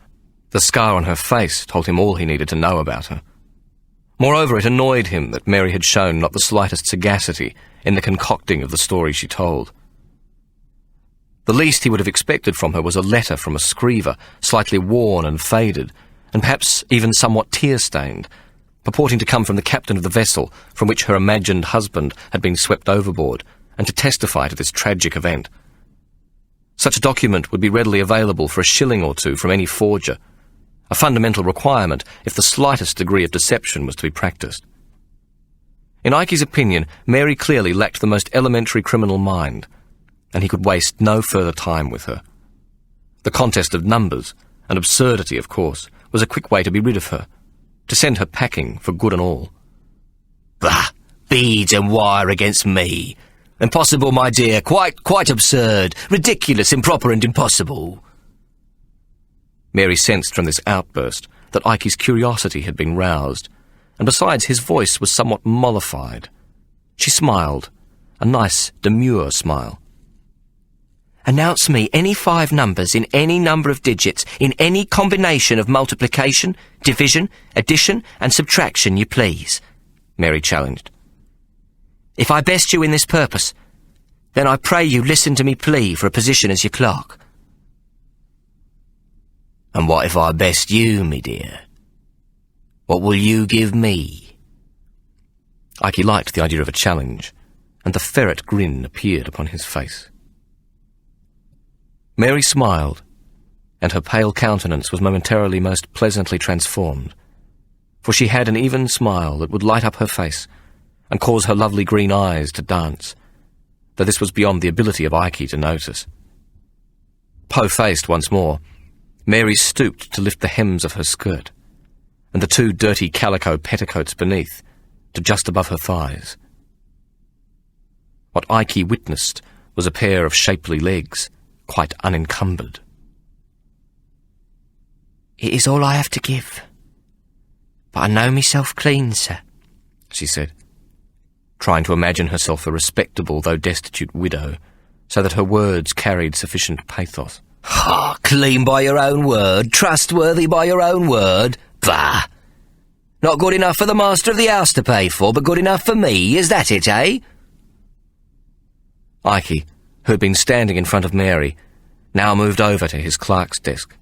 The scar on her face told him all he needed to know about her. Moreover, it annoyed him that Mary had shown not the slightest sagacity in the concocting of the story she told. The least he would have expected from her was a letter from a screever, slightly worn and faded, and perhaps even somewhat tear-stained, purporting to come from the captain of the vessel from which her imagined husband had been swept overboard, and to testify to this tragic event. Such a document would be readily available for a shilling or two from any forger, a fundamental requirement if the slightest degree of deception was to be practiced. In Ikey's opinion, Mary clearly lacked the most elementary criminal mind, and he could waste no further time with her. The contest of numbers, an absurdity of course, was a quick way to be rid of her, to send her packing for good and all. "Bah! Beads and wire against me. Impossible, my dear, quite absurd, ridiculous, improper and impossible." Mary sensed from this outburst that Ikey's curiosity had been roused, and besides his voice was somewhat mollified. She smiled, a nice, demure smile. "Announce me any 5 numbers in any number of digits in any combination of multiplication, division, addition and subtraction you please," Mary challenged. "If I best you in this purpose, then I pray you listen to me plea for a position as your clerk." "And what if I best you, me dear? What will you give me?" Ikey liked the idea of a challenge, and the ferret grin appeared upon his face. Mary smiled, and her pale countenance was momentarily most pleasantly transformed, for she had an even smile that would light up her face and cause her lovely green eyes to dance, though this was beyond the ability of Ike to notice. Po-faced once more, Mary stooped to lift the hems of her skirt, and the two dirty calico petticoats beneath, to just above her thighs. What Ike witnessed was a pair of shapely legs, quite unencumbered. "It is all I have to give. But I know myself clean, sir," she said, trying to imagine herself a respectable though destitute widow, so that her words carried sufficient pathos. "Ah, clean by your own word, trustworthy by your own word. Bah! Not good enough for the master of the house to pay for, but good enough for me, is that it, eh?" Ike, who had been standing in front of Mary, now moved over to his clerk's desk.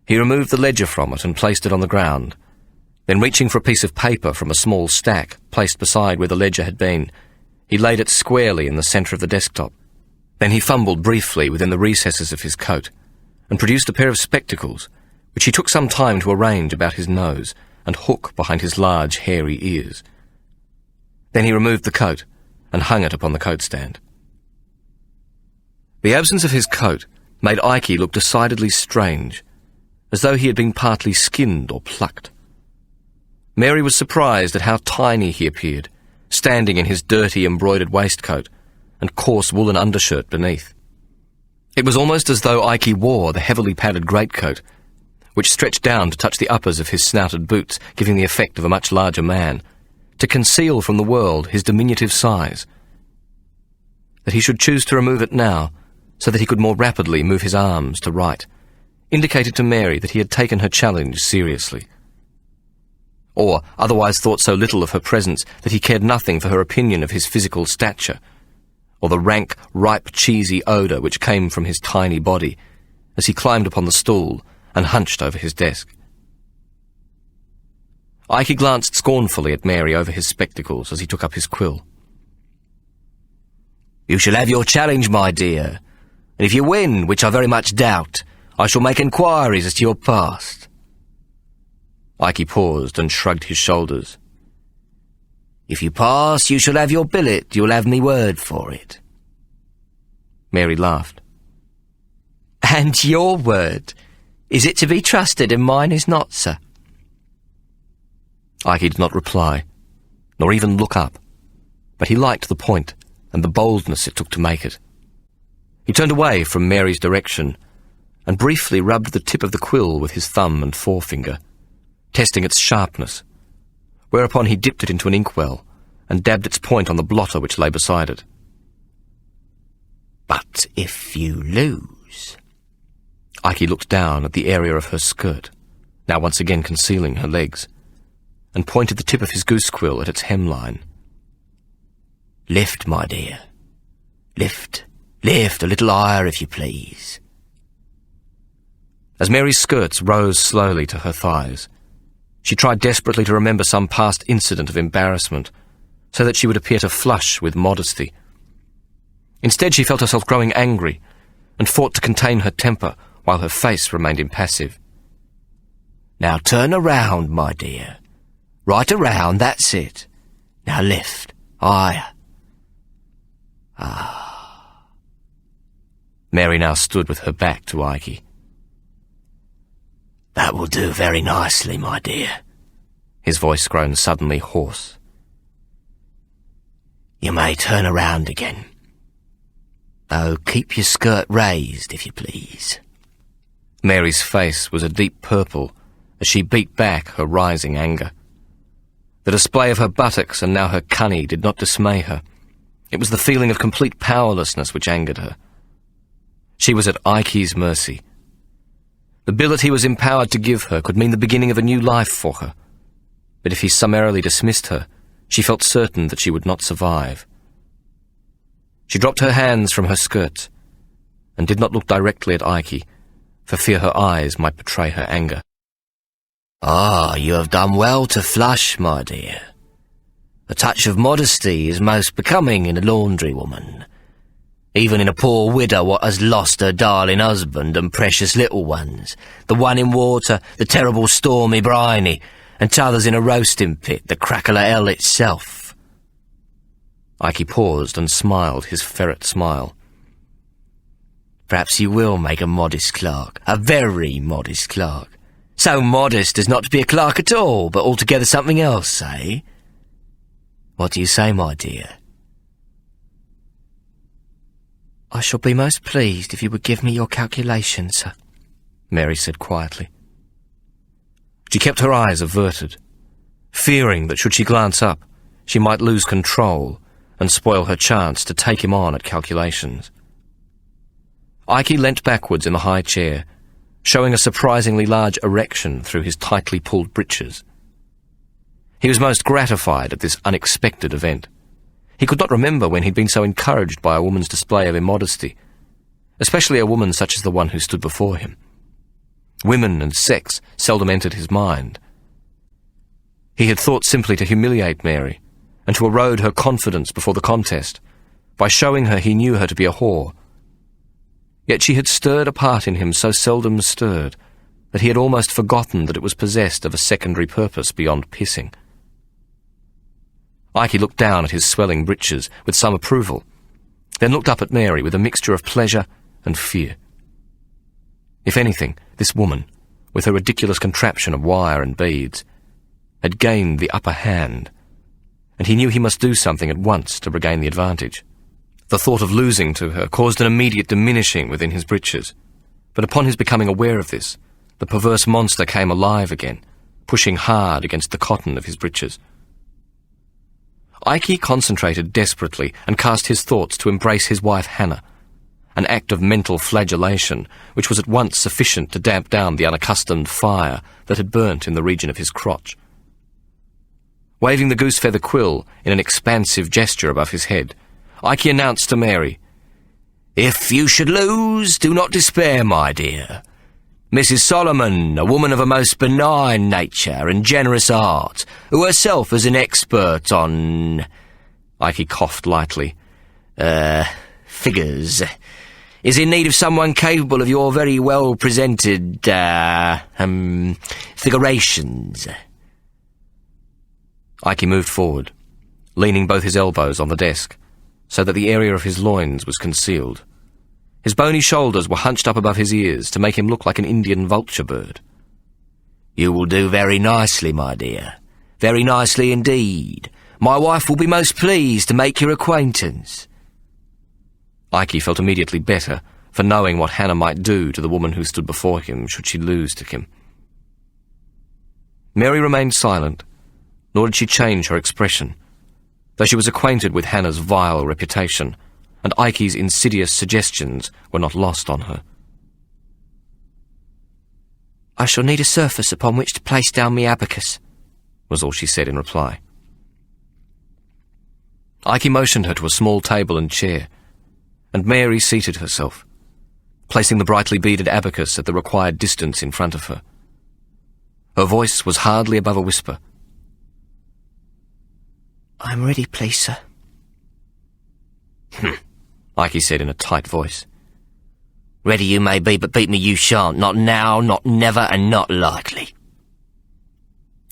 He removed the ledger from it and placed it on the ground. Then, reaching for a piece of paper from a small stack placed beside where the ledger had been, he laid it squarely in the centre of the desktop. Then he fumbled briefly within the recesses of his coat and produced a pair of spectacles, which he took some time to arrange about his nose and hook behind his large, hairy ears. Then he removed the coat and hung it upon the coat stand. The absence of his coat made Ike look decidedly strange, as though he had been partly skinned or plucked. Mary was surprised at how tiny he appeared, standing in his dirty embroidered waistcoat and coarse woolen undershirt beneath. It was almost as though Ike wore the heavily padded greatcoat, which stretched down to touch the uppers of his snouted boots, giving the effect of a much larger man, to conceal from the world his diminutive size. That he should choose to remove it now, so that he could more rapidly move his arms to right, indicated to Mary that he had taken her challenge seriously. Or otherwise thought so little of her presence that he cared nothing for her opinion of his physical stature, or the rank, ripe, cheesy odour which came from his tiny body as he climbed upon the stool and hunched over his desk. Ike glanced scornfully at Mary over his spectacles as he took up his quill. "You shall have your challenge, my dear, and if you win, which I very much doubt, I shall make inquiries as to your past." Ike paused and shrugged his shoulders. "If you pass, you shall have your billet. You'll have me word for it." Mary laughed. "And your word? Is it to be trusted and mine is not, sir?" Ike did not reply, nor even look up, but he liked the point and the boldness it took to make it. He turned away from Mary's direction and briefly rubbed the tip of the quill with his thumb and forefinger, testing its sharpness, whereupon he dipped it into an inkwell and dabbed its point on the blotter which lay beside it. "But if you lose?" Ike looked down at the area of her skirt, now once again concealing her legs, and pointed the tip of his goose quill at its hemline. "Lift, my dear. Lift. Lift a little higher, if you please." As Mary's skirts rose slowly to her thighs, she tried desperately to remember some past incident of embarrassment, so that she would appear to flush with modesty. Instead, she felt herself growing angry, and fought to contain her temper while her face remained impassive. "Now turn around, my dear. Right around, that's it. Now lift. Higher. Ah." Mary now stood with her back to Ike. "That will do very nicely, my dear." His voice grown suddenly hoarse. "You may turn around again. Though keep your skirt raised, if you please." Mary's face was a deep purple as she beat back her rising anger. The display of her buttocks and now her cunny did not dismay her. It was the feeling of complete powerlessness which angered her. She was at Ike's mercy. The billet he was empowered to give her could mean the beginning of a new life for her, but if he summarily dismissed her, she felt certain that she would not survive. She dropped her hands from her skirts and did not look directly at Ike, for fear her eyes might betray her anger. "Ah, you have done well to flush, my dear. A touch of modesty is most becoming in a laundry woman, even in a poor widow what has lost her darling husband and precious little ones, the one in water, the terrible stormy briny, and t'others in a roasting pit, the crackle of hell itself." Ike paused and smiled his ferret smile. Perhaps you will make a modest clerk, a very modest clerk. So modest as not to be a clerk at all, but altogether something else, eh? What do you say, my dear? I shall be most pleased if you would give me your calculations, sir, Mary said quietly. She kept her eyes averted, fearing that should she glance up, she might lose control and spoil her chance to take him on at calculations. Ike leant backwards in the high chair, showing a surprisingly large erection through his tightly pulled breeches. He was most gratified at this unexpected event. He could not remember when he'd been so encouraged by a woman's display of immodesty, especially a woman such as the one who stood before him. Women and sex seldom entered his mind. He had thought simply to humiliate Mary and to erode her confidence before the contest by showing her he knew her to be a whore. Yet she had stirred a part in him so seldom stirred that he had almost forgotten that it was possessed of a secondary purpose beyond pissing. Ike looked down at his swelling breeches with some approval, then looked up at Mary with a mixture of pleasure and fear. If anything, this woman, with her ridiculous contraption of wire and beads, had gained the upper hand, and he knew he must do something at once to regain the advantage. The thought of losing to her caused an immediate diminishing within his breeches, but upon his becoming aware of this, the perverse monster came alive again, pushing hard against the cotton of his breeches. Ike concentrated desperately and cast his thoughts to embrace his wife Hannah, an act of mental flagellation which was at once sufficient to damp down the unaccustomed fire that had burnt in the region of his crotch. Waving the goose-feather quill in an expansive gesture above his head, Ike announced to Mary, "If you should lose, do not despair, my dear. Mrs. Solomon, a woman of a most benign nature and generous heart, who herself is an expert on—" Ike coughed lightly. "Figures. Is in need of someone capable of your very well-presented, figurations." Ike moved forward, leaning both his elbows on the desk, so that the area of his loins was concealed. His bony shoulders were hunched up above his ears to make him look like an Indian vulture bird. "You will do very nicely, my dear. Very nicely indeed. My wife will be most pleased to make your acquaintance." Ike felt immediately better for knowing what Hannah might do to the woman who stood before him should she lose to him. Mary remained silent, nor did she change her expression, though she was acquainted with Hannah's vile reputation, and Ike's insidious suggestions were not lost on her. "I shall need a surface upon which to place down me abacus," was all she said in reply. Ike motioned her to a small table and chair, and Mary seated herself, placing the brightly beaded abacus at the required distance in front of her. Her voice was hardly above a whisper. "I am ready, please, sir." Ike said in a tight voice. "Ready you may be, but beat me you shan't. Not now, not never, and not likely."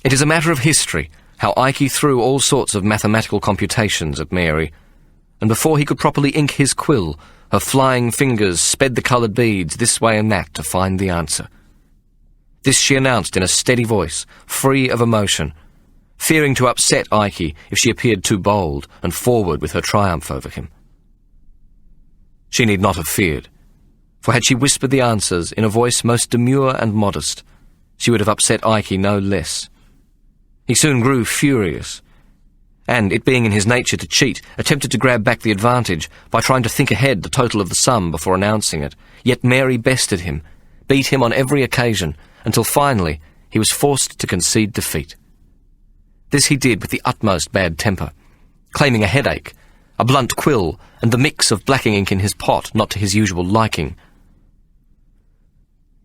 It is a matter of history how Ike threw all sorts of mathematical computations at Mary, and before he could properly ink his quill, her flying fingers sped the coloured beads this way and that to find the answer. This she announced in a steady voice, free of emotion, fearing to upset Ike if she appeared too bold and forward with her triumph over him. She need not have feared, for had she whispered the answers in a voice most demure and modest, she would have upset Ike no less. He soon grew furious, and, it being in his nature to cheat, attempted to grab back the advantage by trying to think ahead the total of the sum before announcing it. Yet Mary bested him, beat him on every occasion, until finally he was forced to concede defeat. This he did with the utmost bad temper, claiming a headache, a blunt quill, and the mix of blacking ink in his pot not to his usual liking.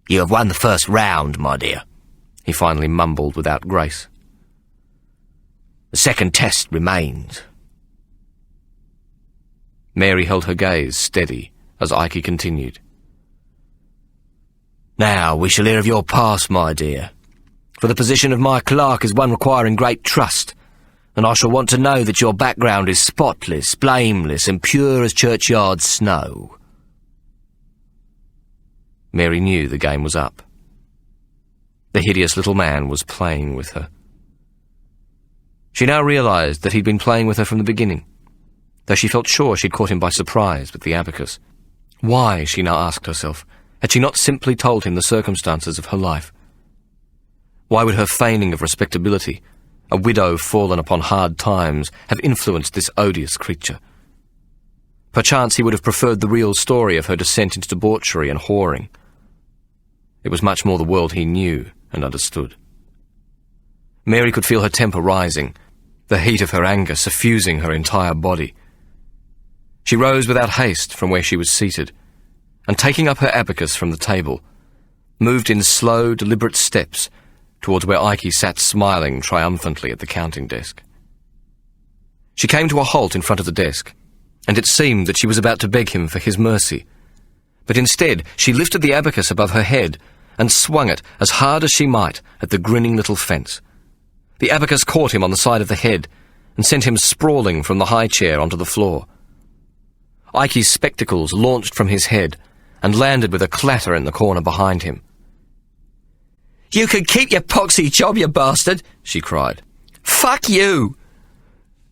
"You have won the first round, my dear," he finally mumbled without grace. "The second test remains." Mary held her gaze steady as Ike continued. "Now we shall hear of your past, my dear, for the position of my clerk is one requiring great trust, and I shall want to know that your background is spotless, blameless, and pure as churchyard snow." Mary knew the game was up. The hideous little man was playing with her. She now realised that he'd been playing with her from the beginning, though she felt sure she'd caught him by surprise with the abacus. Why, she now asked herself, had she not simply told him the circumstances of her life? Why would her feigning of respectability, a widow fallen upon hard times, have influenced this odious creature? Perchance he would have preferred the real story of her descent into debauchery and whoring. It was much more the world he knew and understood. Mary could feel her temper rising, the heat of her anger suffusing her entire body. She rose without haste from where she was seated, and taking up her abacus from the table, moved in slow, deliberate steps towards where Ike sat smiling triumphantly at the counting desk. She came to a halt in front of the desk, and it seemed that she was about to beg him for his mercy. But instead, she lifted the abacus above her head and swung it as hard as she might at the grinning little fence. The abacus caught him on the side of the head and sent him sprawling from the high chair onto the floor. Ike's spectacles launched from his head and landed with a clatter in the corner behind him. "You can keep your poxy job, you bastard," she cried. "Fuck you!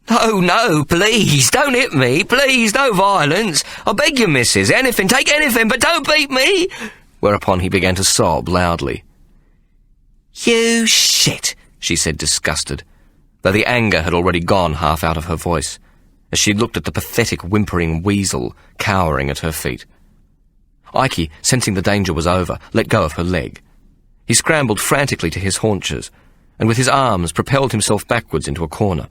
No, please, don't hit me. Please, no violence. I beg you, missus. Anything, take anything, but don't beat me." Whereupon he began to sob loudly. "You shit," she said, disgusted, though the anger had already gone half out of her voice, as she looked at the pathetic whimpering weasel cowering at her feet. Ike, sensing the danger was over, let go of her leg. He scrambled frantically to his haunches, and with his arms propelled himself backwards into a corner.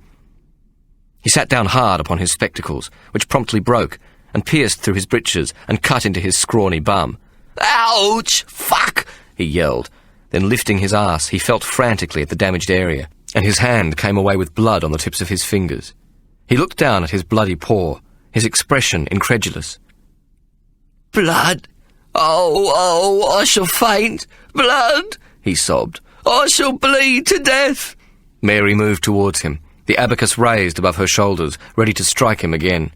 He sat down hard upon his spectacles, which promptly broke, and pierced through his breeches and cut into his scrawny bum. "Ouch! Fuck!" he yelled. Then lifting his ass, he felt frantically at the damaged area, and his hand came away with blood on the tips of his fingers. He looked down at his bloody paw, his expression incredulous. "Blood! Oh, I shall faint! Blood!" he sobbed. "I shall bleed to death!" Mary moved towards him, the abacus raised above her shoulders, ready to strike him again.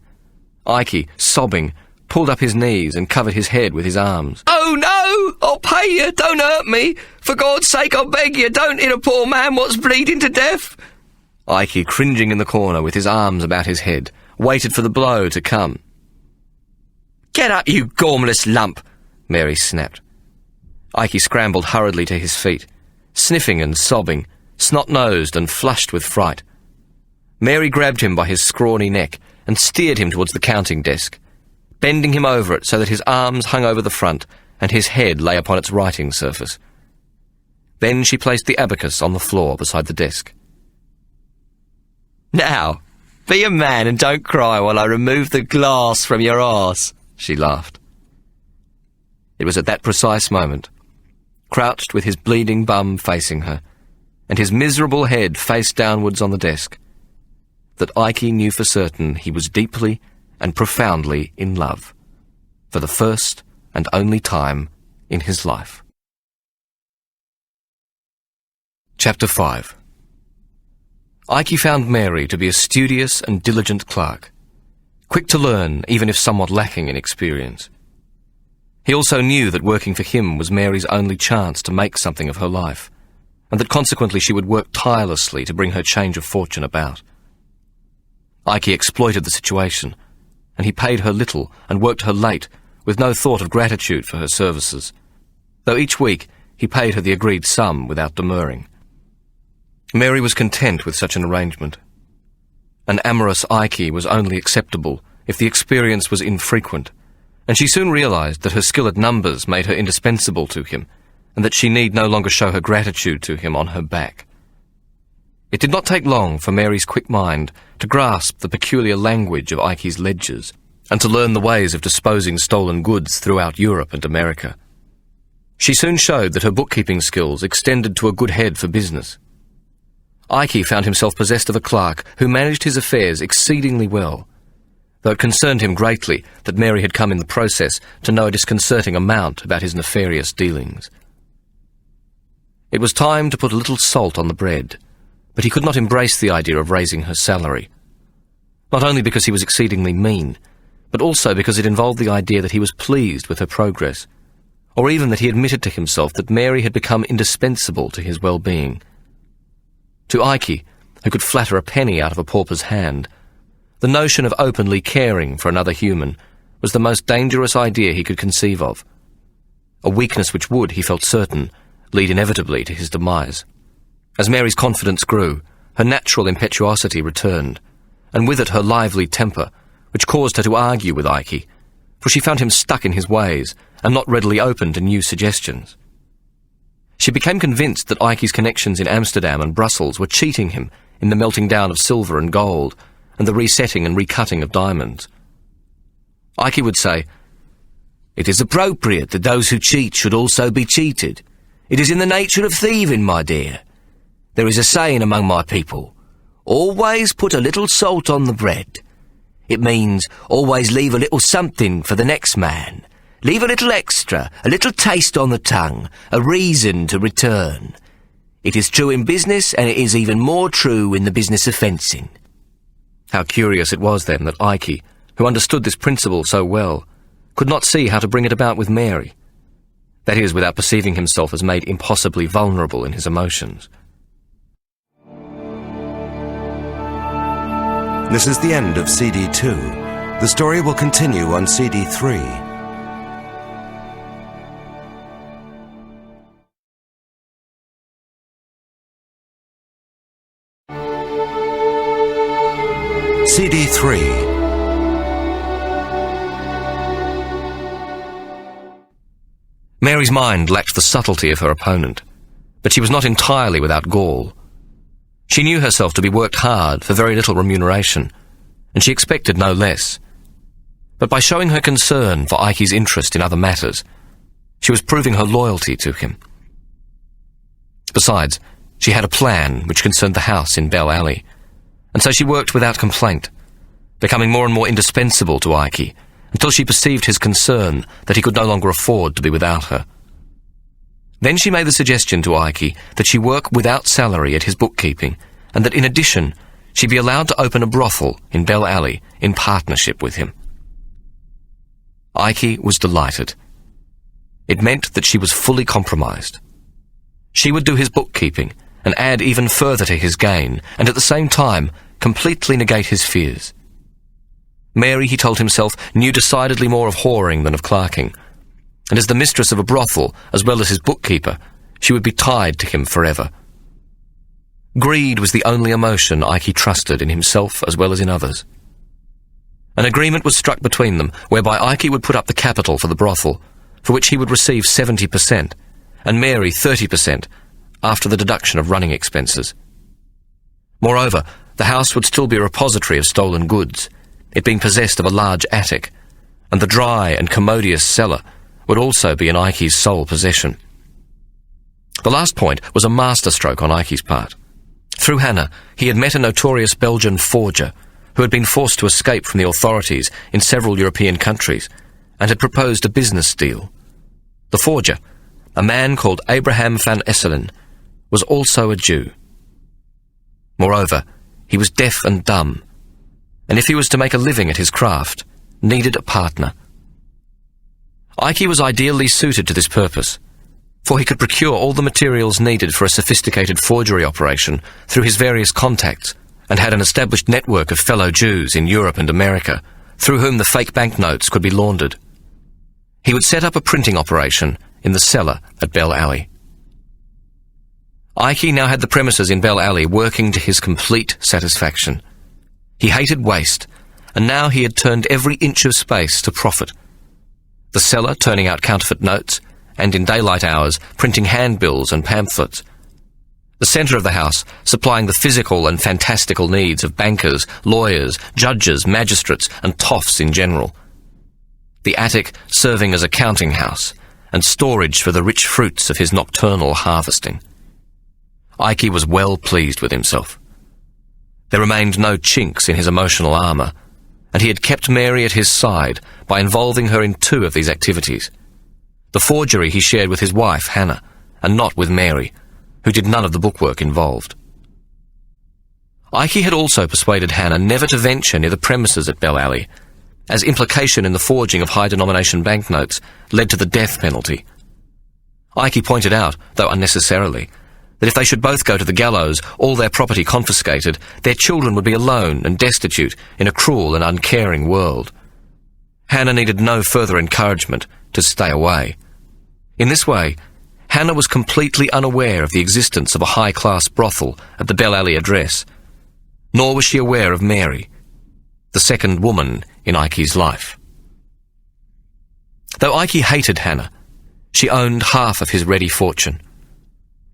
Ike, sobbing, pulled up his knees and covered his head with his arms. "Oh, no! I'll pay you! Don't hurt me! For God's sake, I beg you, don't hit a poor man what's bleeding to death!" Ike, cringing in the corner with his arms about his head, waited for the blow to come. "Get up, you gormless lump!" Mary snapped. Ike scrambled hurriedly to his feet, sniffing and sobbing, snot-nosed and flushed with fright. Mary grabbed him by his scrawny neck and steered him towards the counting desk, bending him over it so that his arms hung over the front and his head lay upon its writing surface. Then she placed the abacus on the floor beside the desk. "Now, be a man and don't cry while I remove the glass from your arse," she laughed. It was at that precise moment, crouched with his bleeding bum facing her, and his miserable head face downwards on the desk, that Ike knew for certain he was deeply and profoundly in love, for the first and only time in his life. Chapter 5. Ike found Mary to be a studious and diligent clerk, quick to learn even if somewhat lacking in experience. He also knew that working for him was Mary's only chance to make something of her life, and that consequently she would work tirelessly to bring her change of fortune about. Ike exploited the situation, and he paid her little and worked her late with no thought of gratitude for her services, though each week he paid her the agreed sum without demurring. Mary was content with such an arrangement. An amorous Ike was only acceptable if the experience was infrequent, and she soon realised that her skill at numbers made her indispensable to him, and that she need no longer show her gratitude to him on her back. It did not take long for Mary's quick mind to grasp the peculiar language of Ike's ledgers, and to learn the ways of disposing stolen goods throughout Europe and America. She soon showed that her bookkeeping skills extended to a good head for business. Ike found himself possessed of a clerk who managed his affairs exceedingly well, though it concerned him greatly that Mary had come in the process to know a disconcerting amount about his nefarious dealings. It was time to put a little salt on the bread, but he could not embrace the idea of raising her salary. Not only because he was exceedingly mean, but also because it involved the idea that he was pleased with her progress, or even that he admitted to himself that Mary had become indispensable to his well-being. To Ike, who could flatter a penny out of a pauper's hand, the notion of openly caring for another human was the most dangerous idea he could conceive of, a weakness which would, he felt certain, lead inevitably to his demise. As Mary's confidence grew, her natural impetuosity returned, and with it her lively temper, which caused her to argue with Ike, for she found him stuck in his ways and not readily open to new suggestions. She became convinced that Ike's connections in Amsterdam and Brussels were cheating him in the melting down of silver and gold and the resetting and recutting of diamonds. Ike would say, "It is appropriate that those who cheat should also be cheated. It is in the nature of thieving, my dear. There is a saying among my people, always put a little salt on the bread. It means always leave a little something for the next man. Leave a little extra, a little taste on the tongue, a reason to return. It is true in business, and it is even more true in the business of fencing." How curious it was, then, that Ike, who understood this principle so well, could not see how to bring it about with Mary. That is, without perceiving himself as made impossibly vulnerable in his emotions. This is the end of CD 2. The story will continue on CD 3. CD 3. Mary's mind lacked the subtlety of her opponent, but she was not entirely without gall. She knew herself to be worked hard for very little remuneration, and she expected no less. But by showing her concern for Ike's interest in other matters, she was proving her loyalty to him. Besides, she had a plan which concerned the house in Bell Alley, and so she worked without complaint, becoming more and more indispensable to Ike, until she perceived his concern that he could no longer afford to be without her. Then she made the suggestion to Ike that she work without salary at his bookkeeping, and that in addition she be allowed to open a brothel in Bell Alley in partnership with him. Ike was delighted. It meant that she was fully compromised. She would do his bookkeeping and add even further to his gain, and at the same time completely negate his fears. Mary, he told himself, knew decidedly more of whoring than of clerking, and as the mistress of a brothel, as well as his bookkeeper, she would be tied to him forever. Greed was the only emotion Ike trusted in himself as well as in others. An agreement was struck between them whereby Ike would put up the capital for the brothel, for which he would receive 70%, and Mary 30%, after the deduction of running expenses. Moreover, the house would still be a repository of stolen goods, it being possessed of a large attic, and the dry and commodious cellar would also be in Ike's sole possession. The last point was a masterstroke on Ike's part. Through Hannah, he had met a notorious Belgian forger who had been forced to escape from the authorities in several European countries and had proposed a business deal. The forger, a man called Abraham van Esselen, was also a Jew. Moreover, he was deaf and dumb, and if he was to make a living at his craft, needed a partner. Ike was ideally suited to this purpose, for he could procure all the materials needed for a sophisticated forgery operation through his various contacts, and had an established network of fellow Jews in Europe and America, through whom the fake banknotes could be laundered. He would set up a printing operation in the cellar at Bell Alley. Ike now had the premises in Bell Alley working to his complete satisfaction. He hated waste, and now he had turned every inch of space to profit. The cellar turning out counterfeit notes, and in daylight hours printing handbills and pamphlets. The centre of the house supplying the physical and fantastical needs of bankers, lawyers, judges, magistrates, and toffs in general. The attic serving as a counting house, and storage for the rich fruits of his nocturnal harvesting. Ike was well pleased with himself. There remained no chinks in his emotional armour, and he had kept Mary at his side by involving her in two of these activities. The forgery he shared with his wife, Hannah, and not with Mary, who did none of the bookwork involved. Ike had also persuaded Hannah never to venture near the premises at Bell Alley, as implication in the forging of high-denomination banknotes led to the death penalty. Ike pointed out, though unnecessarily, that if they should both go to the gallows, all their property confiscated, their children would be alone and destitute in a cruel and uncaring world. Hannah needed no further encouragement to stay away. In this way, Hannah was completely unaware of the existence of a high-class brothel at the Bell Alley address, nor was she aware of Mary, the second woman in Ike's life. Though Ike hated Hannah, she owned half of his ready fortune.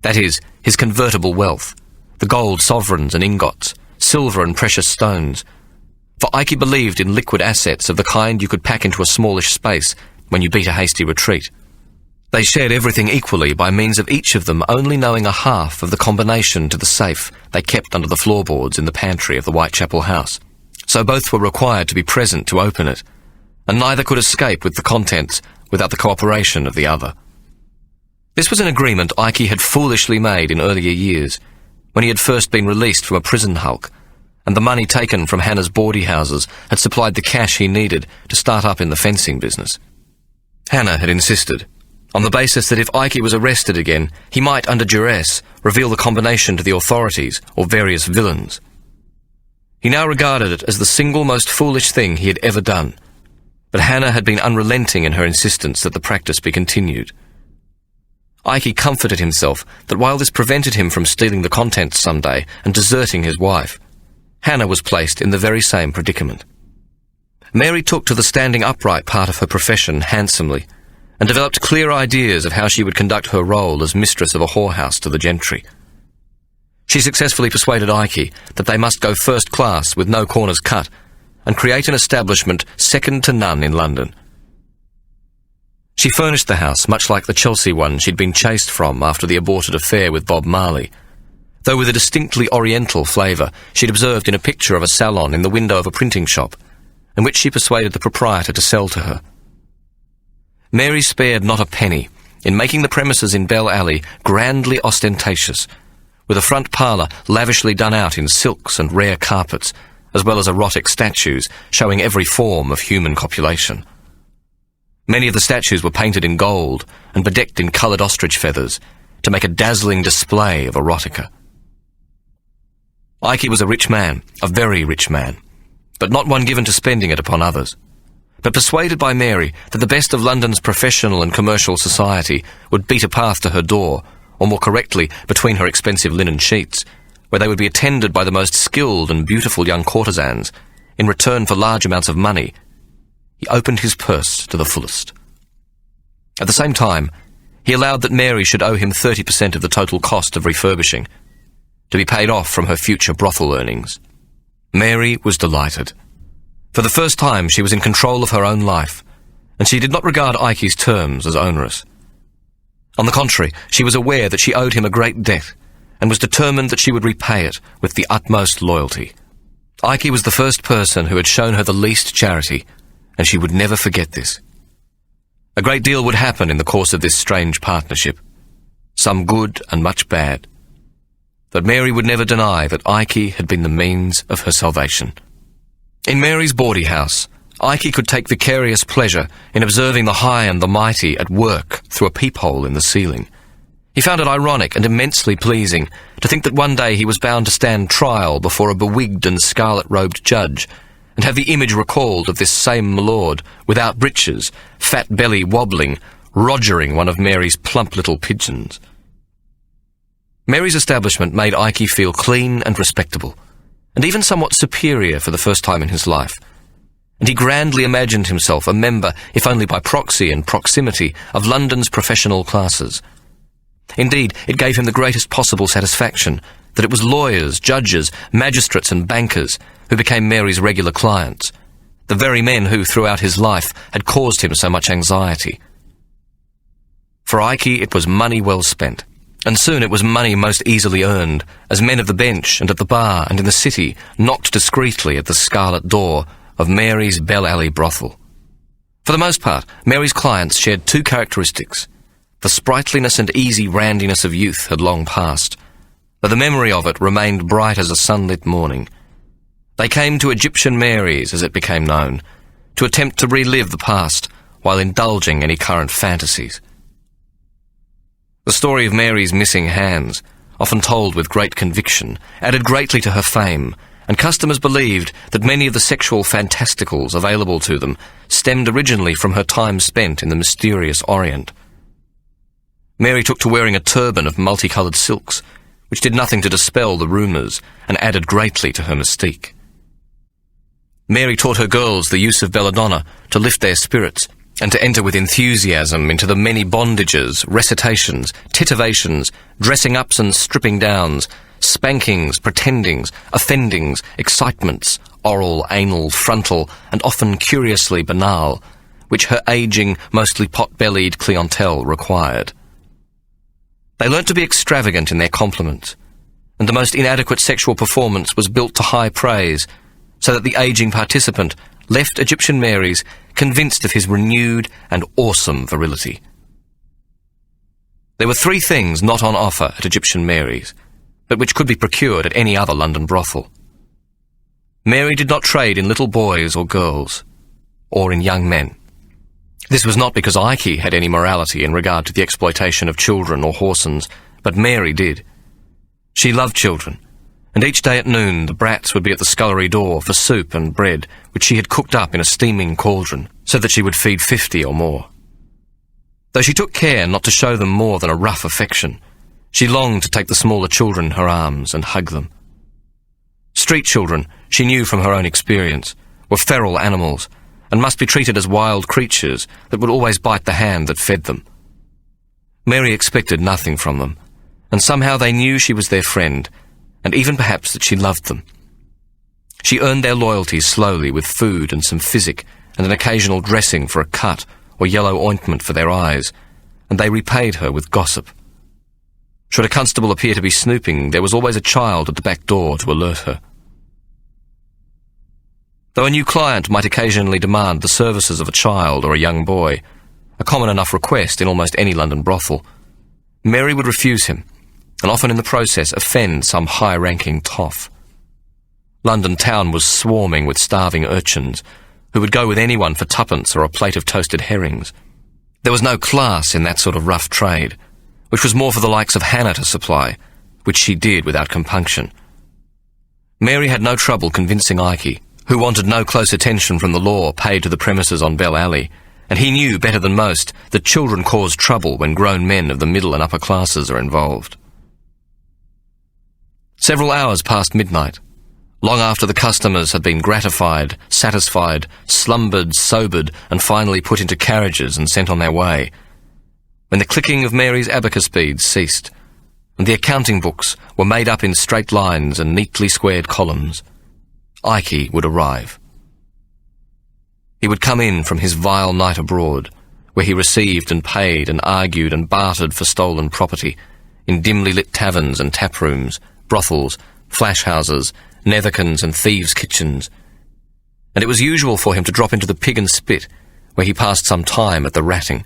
That is, his convertible wealth, the gold sovereigns and ingots, silver and precious stones. For Ike believed in liquid assets of the kind you could pack into a smallish space when you beat a hasty retreat. They shared everything equally by means of each of them only knowing a half of the combination to the safe they kept under the floorboards in the pantry of the Whitechapel house. So both were required to be present to open it, and neither could escape with the contents without the cooperation of the other. This was an agreement Ike had foolishly made in earlier years, when he had first been released from a prison hulk, and the money taken from Hannah's bawdy houses had supplied the cash he needed to start up in the fencing business. Hannah had insisted, on the basis that if Ike was arrested again, he might, under duress, reveal the combination to the authorities or various villains. He now regarded it as the single most foolish thing he had ever done, but Hannah had been unrelenting in her insistence that the practice be continued. Ike comforted himself that while this prevented him from stealing the contents someday and deserting his wife, Hannah was placed in the very same predicament. Mary took to the standing upright part of her profession handsomely, and developed clear ideas of how she would conduct her role as mistress of a whorehouse to the gentry. She successfully persuaded Ike that they must go first class with no corners cut, and create an establishment second to none in London. She furnished the house much like the Chelsea one she'd been chased from after the aborted affair with Bob Marley, though with a distinctly oriental flavour she'd observed in a picture of a salon in the window of a printing shop, and which she persuaded the proprietor to sell to her. Mary spared not a penny in making the premises in Bell Alley grandly ostentatious, with a front parlour lavishly done out in silks and rare carpets, as well as erotic statues showing every form of human copulation. Many of the statues were painted in gold and bedecked in coloured ostrich feathers to make a dazzling display of erotica. Ike was a rich man, a very rich man, but not one given to spending it upon others, but persuaded by Mary that the best of London's professional and commercial society would beat a path to her door, or more correctly, between her expensive linen sheets, where they would be attended by the most skilled and beautiful young courtesans, in return for large amounts of money, he opened his purse to the fullest. At the same time, he allowed that Mary should owe him 30% of the total cost of refurbishing, to be paid off from her future brothel earnings. Mary was delighted. For the first time she was in control of her own life, and she did not regard Ike's terms as onerous. On the contrary, she was aware that she owed him a great debt, and was determined that she would repay it with the utmost loyalty. Ike was the first person who had shown her the least charity, and she would never forget this. A great deal would happen in the course of this strange partnership, some good and much bad. But Mary would never deny that Ike had been the means of her salvation. In Mary's bawdy house, Ike could take vicarious pleasure in observing the high and the mighty at work through a peephole in the ceiling. He found it ironic and immensely pleasing to think that one day he was bound to stand trial before a bewigged and scarlet-robed judge, and have the image recalled of this same milord, without breeches, fat belly wobbling, rogering one of Mary's plump little pigeons. Mary's establishment made Ike feel clean and respectable, and even somewhat superior for the first time in his life, and he grandly imagined himself a member, if only by proxy and proximity, of London's professional classes. Indeed, it gave him the greatest possible satisfaction that it was lawyers, judges, magistrates and bankers who became Mary's regular clients, the very men who, throughout his life, had caused him so much anxiety. For Ike, it was money well spent, and soon it was money most easily earned, as men of the bench and at the bar and in the city knocked discreetly at the scarlet door of Mary's Bell Alley brothel. For the most part, Mary's clients shared two characteristics. The sprightliness and easy randiness of youth had long passed. but the memory of it remained bright as a sunlit morning. They came to Egyptian Mary's, as it became known, to attempt to relive the past while indulging any current fantasies. The story of Mary's missing hands, often told with great conviction, added greatly to her fame, and customers believed that many of the sexual fantasticals available to them stemmed originally from her time spent in the mysterious Orient. Mary took to wearing a turban of multicoloured silks, which did nothing to dispel the rumours and added greatly to her mystique. Mary taught her girls the use of belladonna to lift their spirits and to enter with enthusiasm into the many bondages, recitations, titivations, dressing-ups and stripping-downs, spankings, pretendings, offendings, excitements, oral, anal, frontal, and often curiously banal, which her ageing, mostly pot-bellied clientele required. They learnt to be extravagant in their compliments, and the most inadequate sexual performance was built to high praise, so that the ageing participant left Egyptian Mary's convinced of his renewed and awesome virility. There were 3 things not on offer at Egyptian Mary's, but which could be procured at any other London brothel. Mary did not trade in little boys or girls, or in young men. This was not because Ike had any morality in regard to the exploitation of children or whoresons, but Mary did. She loved children, and each day at noon the brats would be at the scullery door for soup and bread, which she had cooked up in a steaming cauldron, so that she would feed 50 or more. Though she took care not to show them more than a rough affection, she longed to take the smaller children in her arms and hug them. Street children, she knew from her own experience, were feral animals, and must be treated as wild creatures that would always bite the hand that fed them. Mary expected nothing from them, and somehow they knew she was their friend, and even perhaps that she loved them. She earned their loyalty slowly with food and some physic and an occasional dressing for a cut or yellow ointment for their eyes, and they repaid her with gossip. Should a constable appear to be snooping, there was always a child at the back door to alert her. Though a new client might occasionally demand the services of a child or a young boy, a common enough request in almost any London brothel, Mary would refuse him, and often in the process offend some high-ranking toff. London town was swarming with starving urchins, who would go with anyone for 2pence or a plate of toasted herrings. There was no class in that sort of rough trade, which was more for the likes of Hannah to supply, which she did without compunction. Mary had no trouble convincing Ike, who wanted no close attention from the law paid to the premises on Bell Alley, and he knew better than most that children cause trouble when grown men of the middle and upper classes are involved. Several hours past midnight, long after the customers had been gratified, satisfied, slumbered, sobered, and finally put into carriages and sent on their way, when the clicking of Mary's abacus beads ceased, and the accounting books were made up in straight lines and neatly squared columns, Ike would arrive. He would come in from his vile night abroad, where he received and paid and argued and bartered for stolen property, in dimly lit taverns and taprooms, brothels, flash houses, netherkins and thieves' kitchens, and it was usual for him to drop into the Pig and Spit, where he passed some time at the ratting.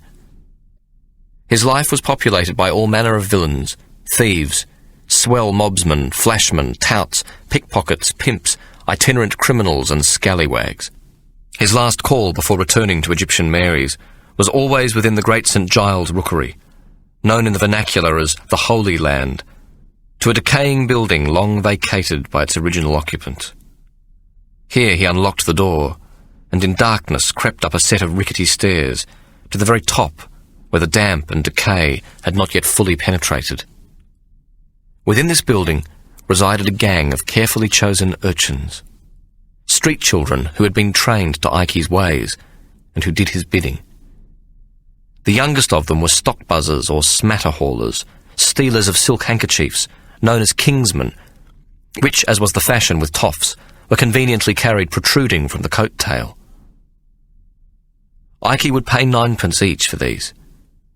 His life was populated by all manner of villains, thieves, swell mobsmen, flashmen, touts, pickpockets, pimps, itinerant criminals and scallywags. His last call before returning to Egyptian Mary's was always within the Great St. Giles Rookery, known in the vernacular as the Holy Land, to a decaying building long vacated by its original occupant. Here he unlocked the door, and in darkness crept up a set of rickety stairs to the very top, where the damp and decay had not yet fully penetrated. Within this building resided a gang of carefully chosen urchins, street children who had been trained to Ike's ways, and who did his bidding. The youngest of them were stock buzzers or smatter haulers, stealers of silk handkerchiefs, known as kingsmen, which, as was the fashion with toffs, were conveniently carried protruding from the coat tail. Ike would pay 9pence each for these,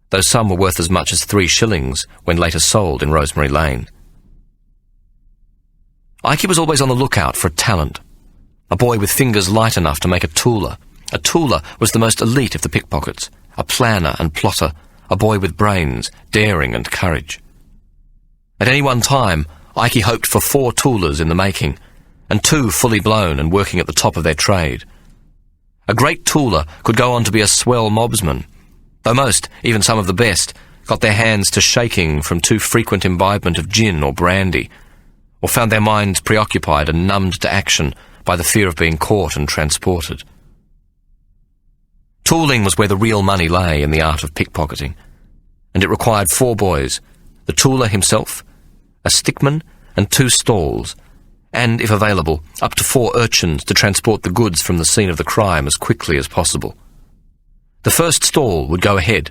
though some were worth as much as 3 shillings when later sold in Rosemary Lane. Ike was always on the lookout for a talent, a boy with fingers light enough to make a tooler. A tooler was the most elite of the pickpockets, a planner and plotter, a boy with brains, daring and courage. At any one time, Ike hoped for 4 toolers in the making, and 2 fully blown and working at the top of their trade. A great tooler could go on to be a swell mobsman, though most, even some of the best, got their hands to shaking from too frequent imbibement of gin or brandy, or found their minds preoccupied and numbed to action by the fear of being caught and transported. Tooling was where the real money lay in the art of pickpocketing, and it required 4 boys, the tooler himself, a stickman, and 2 stalls, and, if available, up to 4 urchins to transport the goods from the scene of the crime as quickly as possible. The first stall would go ahead,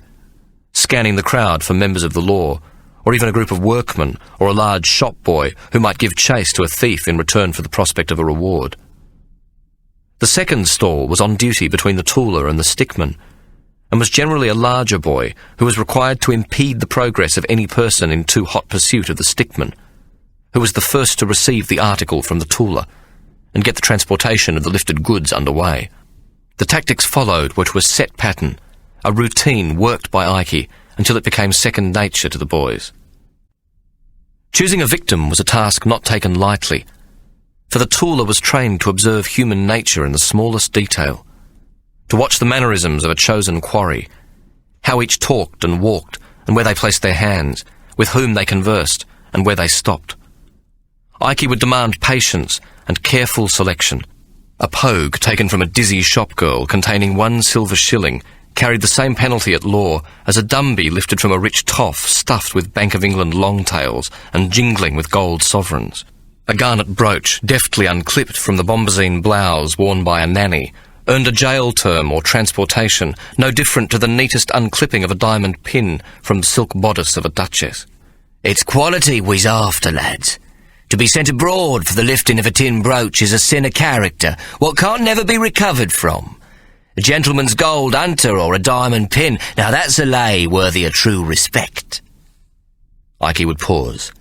scanning the crowd for members of the law, or even a group of workmen or a large shop boy who might give chase to a thief in return for the prospect of a reward. The second stall was on duty between the tooler and the stickman, and was generally a larger boy who was required to impede the progress of any person in too hot pursuit of the stickman, who was the first to receive the article from the tooler and get the transportation of the lifted goods underway. The tactics followed were to a set pattern, a routine worked by Ike until it became second nature to the boys. Choosing a victim was a task not taken lightly, for the tooler was trained to observe human nature in the smallest detail, to watch the mannerisms of a chosen quarry, how each talked and walked, and where they placed their hands, with whom they conversed, and where they stopped. Ike would demand patience and careful selection. A pogue taken from a dizzy shop girl containing 1 silver shilling carried the same penalty at law as a dumby lifted from a rich toff stuffed with Bank of England longtails and jingling with gold sovereigns. A garnet brooch, deftly unclipped from the bombazine blouse worn by a nanny, earned a jail term or transportation no different to the neatest unclipping of a diamond pin from the silk bodice of a duchess. It's quality we's after, lads. To be sent abroad for the lifting of a tin brooch is a sin of character, what can't never be recovered from. A gentleman's gold hunter or a diamond pin, now that's a lay worthy of true respect. Ike would pause,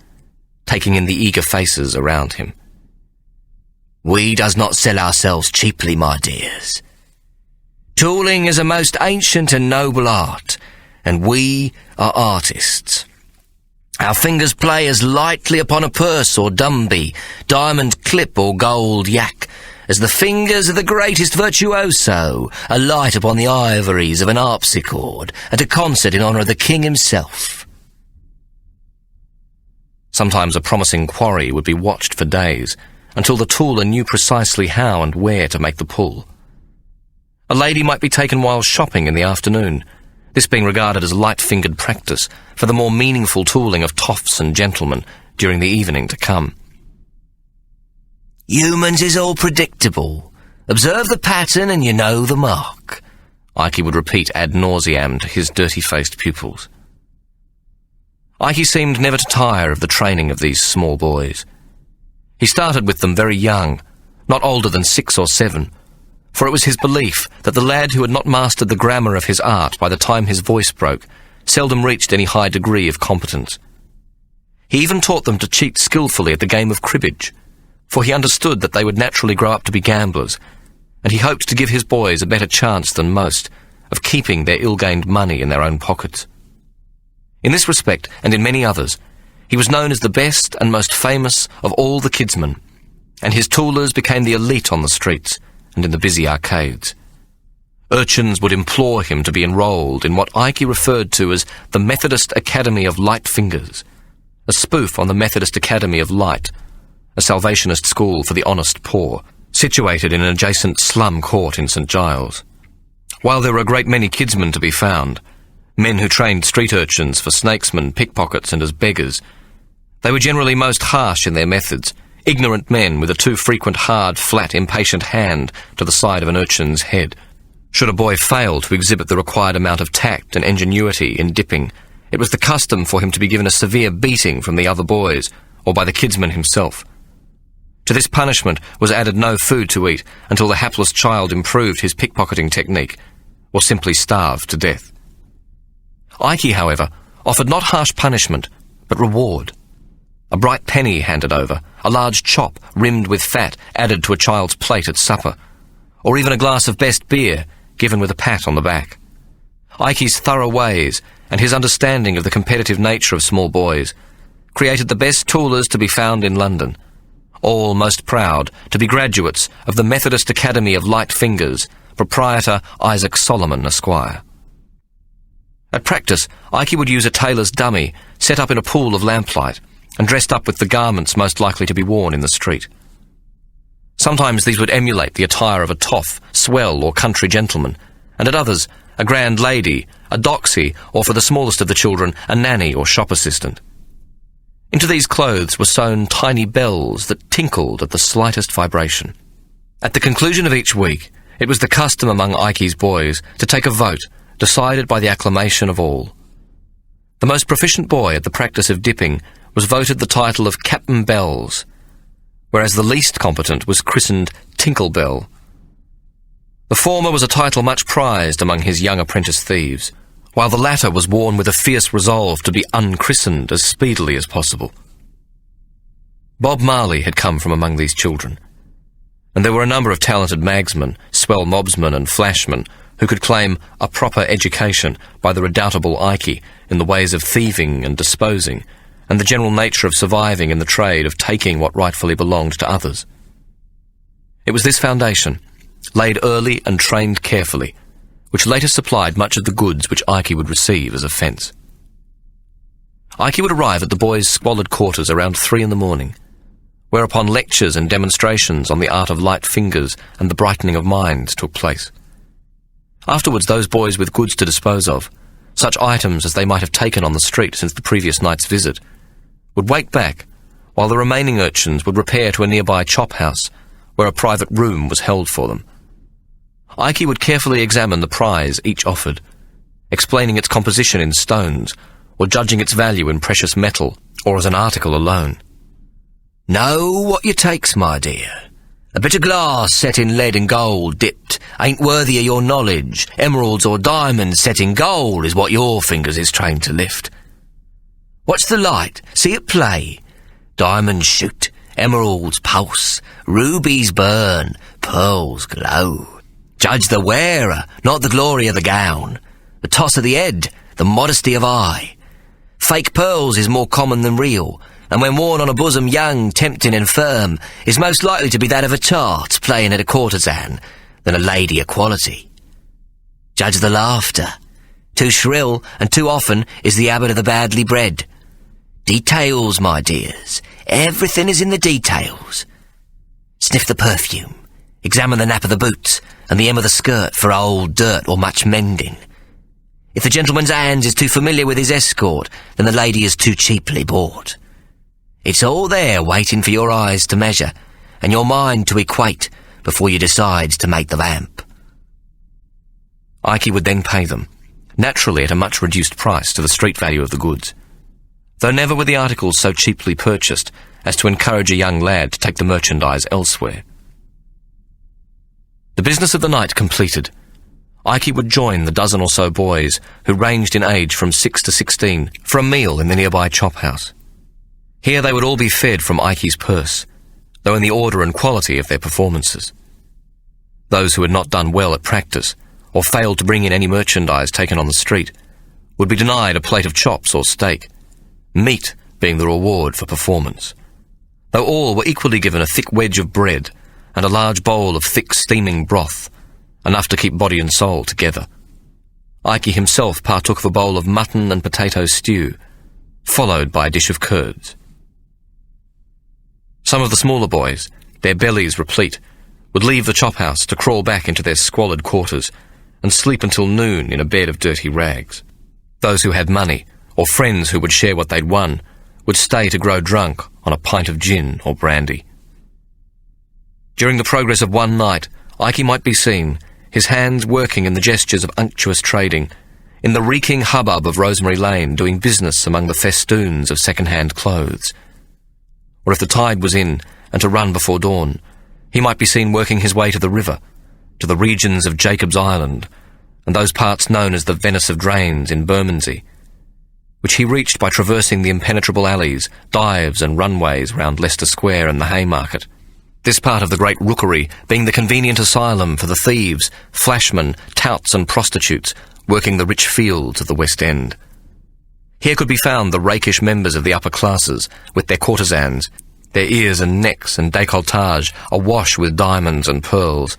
taking in the eager faces around him. We does not sell ourselves cheaply, my dears. Tooling is a most ancient and noble art, and we are artists. Our fingers play as lightly upon a purse or dumby, diamond clip or gold yak, as the fingers of the greatest virtuoso are light upon the ivories of an harpsichord at a concert in honour of the king himself. Sometimes a promising quarry would be watched for days, until the tooler knew precisely how and where to make the pull. A lady might be taken while shopping in the afternoon, this being regarded as light-fingered practice for the more meaningful tooling of toffs and gentlemen during the evening to come. Humans is all predictable. Observe the pattern and you know the mark, Ike would repeat ad nauseam to his dirty-faced pupils. Ike seemed never to tire of the training of these small boys. He started with them very young, not older than 6 or 7, for it was his belief that the lad who had not mastered the grammar of his art by the time his voice broke seldom reached any high degree of competence. He even taught them to cheat skillfully at the game of cribbage, for he understood that they would naturally grow up to be gamblers, and he hoped to give his boys a better chance than most of keeping their ill-gained money in their own pockets. In this respect, and in many others, he was known as the best and most famous of all the kidsmen, and his toolers became the elite on the streets and in the busy arcades. Urchins would implore him to be enrolled in what Ike referred to as the Methodist Academy of Light Fingers, a spoof on the Methodist Academy of Light, a Salvationist school for the honest poor, situated in an adjacent slum court in St. Giles. While there were a great many kidsmen to be found, men who trained street urchins for snakesmen, pickpockets, and as beggars, they were generally most harsh in their methods, ignorant men with a too frequent hard, flat, impatient hand to the side of an urchin's head. Should a boy fail to exhibit the required amount of tact and ingenuity in dipping, it was the custom for him to be given a severe beating from the other boys, or by the kidsman himself. To this punishment was added no food to eat until the hapless child improved his pickpocketing technique, or simply starved to death. Ike, however, offered not harsh punishment, but reward. A bright penny handed over, a large chop rimmed with fat added to a child's plate at supper, or even a glass of best beer given with a pat on the back. Ike's thorough ways and his understanding of the competitive nature of small boys created the best toolers to be found in London, all most proud to be graduates of the Methodist Academy of Light Fingers, proprietor Isaac Solomon, Esquire. At practice, Ikey would use a tailor's dummy set up in a pool of lamplight and dressed up with the garments most likely to be worn in the street. Sometimes these would emulate the attire of a toff, swell or country gentleman, and at others, a grand lady, a doxy, or for the smallest of the children, a nanny or shop assistant. Into these clothes were sewn tiny bells that tinkled at the slightest vibration. At the conclusion of each week, it was the custom among Ikey's boys to take a vote, decided by the acclamation of all. The most proficient boy at the practice of dipping was voted the title of Captain Bells, whereas the least competent was christened Tinkle Bell. The former was a title much prized among his young apprentice thieves, while the latter was worn with a fierce resolve to be unchristened as speedily as possible. Bob Marley had come from among these children, and there were a number of talented magsmen, swell mobsmen and flashmen who could claim a proper education by the redoubtable Ikey in the ways of thieving and disposing, and the general nature of surviving in the trade of taking what rightfully belonged to others. It was this foundation, laid early and trained carefully, which later supplied much of the goods which Ikey would receive as a fence. Ikey would arrive at the boys' squalid quarters around 3 a.m, whereupon lectures and demonstrations on the art of light fingers and the brightening of minds took place. Afterwards, those boys with goods to dispose of, such items as they might have taken on the street since the previous night's visit, would wait back, while the remaining urchins would repair to a nearby chop house, where a private room was held for them. Ikey would carefully examine the prize each offered, explaining its composition in stones, or judging its value in precious metal, or as an article alone. Know what you takes, my dear. A bit of glass set in lead and gold dipped ain't worthy of your knowledge. Emeralds or diamonds set in gold is what your fingers is trained to lift. Watch the light, see it play. Diamonds shoot, emeralds pulse, rubies burn, pearls glow. Judge the wearer, not the glory of the gown, the toss of the head, the modesty of eye. Fake pearls is more common than real, and when worn on a bosom young, tempting and firm, is most likely to be that of a tart playing at a courtesan than a lady of quality. Judge the laughter. Too shrill and too often is the habit of the badly bred. Details, my dears. Everything is in the details. Sniff the perfume. Examine the nap of the boots and the hem of the skirt for old dirt or much mending. If the gentleman's hands is too familiar with his escort, then the lady is too cheaply bought. It's all there waiting for your eyes to measure and your mind to equate before you decide to make the vamp. Ikey would then pay them, naturally at a much reduced price to the street value of the goods, though never were the articles so cheaply purchased as to encourage a young lad to take the merchandise elsewhere. The business of the night completed, Ikey would join the dozen or so boys who ranged in age from 6 to 16 for a meal in the nearby chop house. Here they would all be fed from Ikey's purse, though in the order and quality of their performances. Those who had not done well at practice, or failed to bring in any merchandise taken on the street, would be denied a plate of chops or steak, meat being the reward for performance, though all were equally given a thick wedge of bread and a large bowl of thick steaming broth, enough to keep body and soul together. Ikey himself partook of a bowl of mutton and potato stew, followed by a dish of curds. Some of the smaller boys, their bellies replete, would leave the chop house to crawl back into their squalid quarters and sleep until noon in a bed of dirty rags. Those who had money, or friends who would share what they'd won, would stay to grow drunk on a pint of gin or brandy. During the progress of one night, Ikey might be seen, his hands working in the gestures of unctuous trading, in the reeking hubbub of Rosemary Lane doing business among the festoons of second-hand clothes. Or if the tide was in, and to run before dawn, he might be seen working his way to the river, to the regions of Jacob's Island, and those parts known as the Venice of Drains in Bermondsey, which he reached by traversing the impenetrable alleys, dives and runways round Leicester Square and the Haymarket, this part of the great rookery being the convenient asylum for the thieves, flashmen, touts and prostitutes working the rich fields of the West End. Here could be found the rakish members of the upper classes, with their courtesans, their ears and necks and décolletage awash with diamonds and pearls,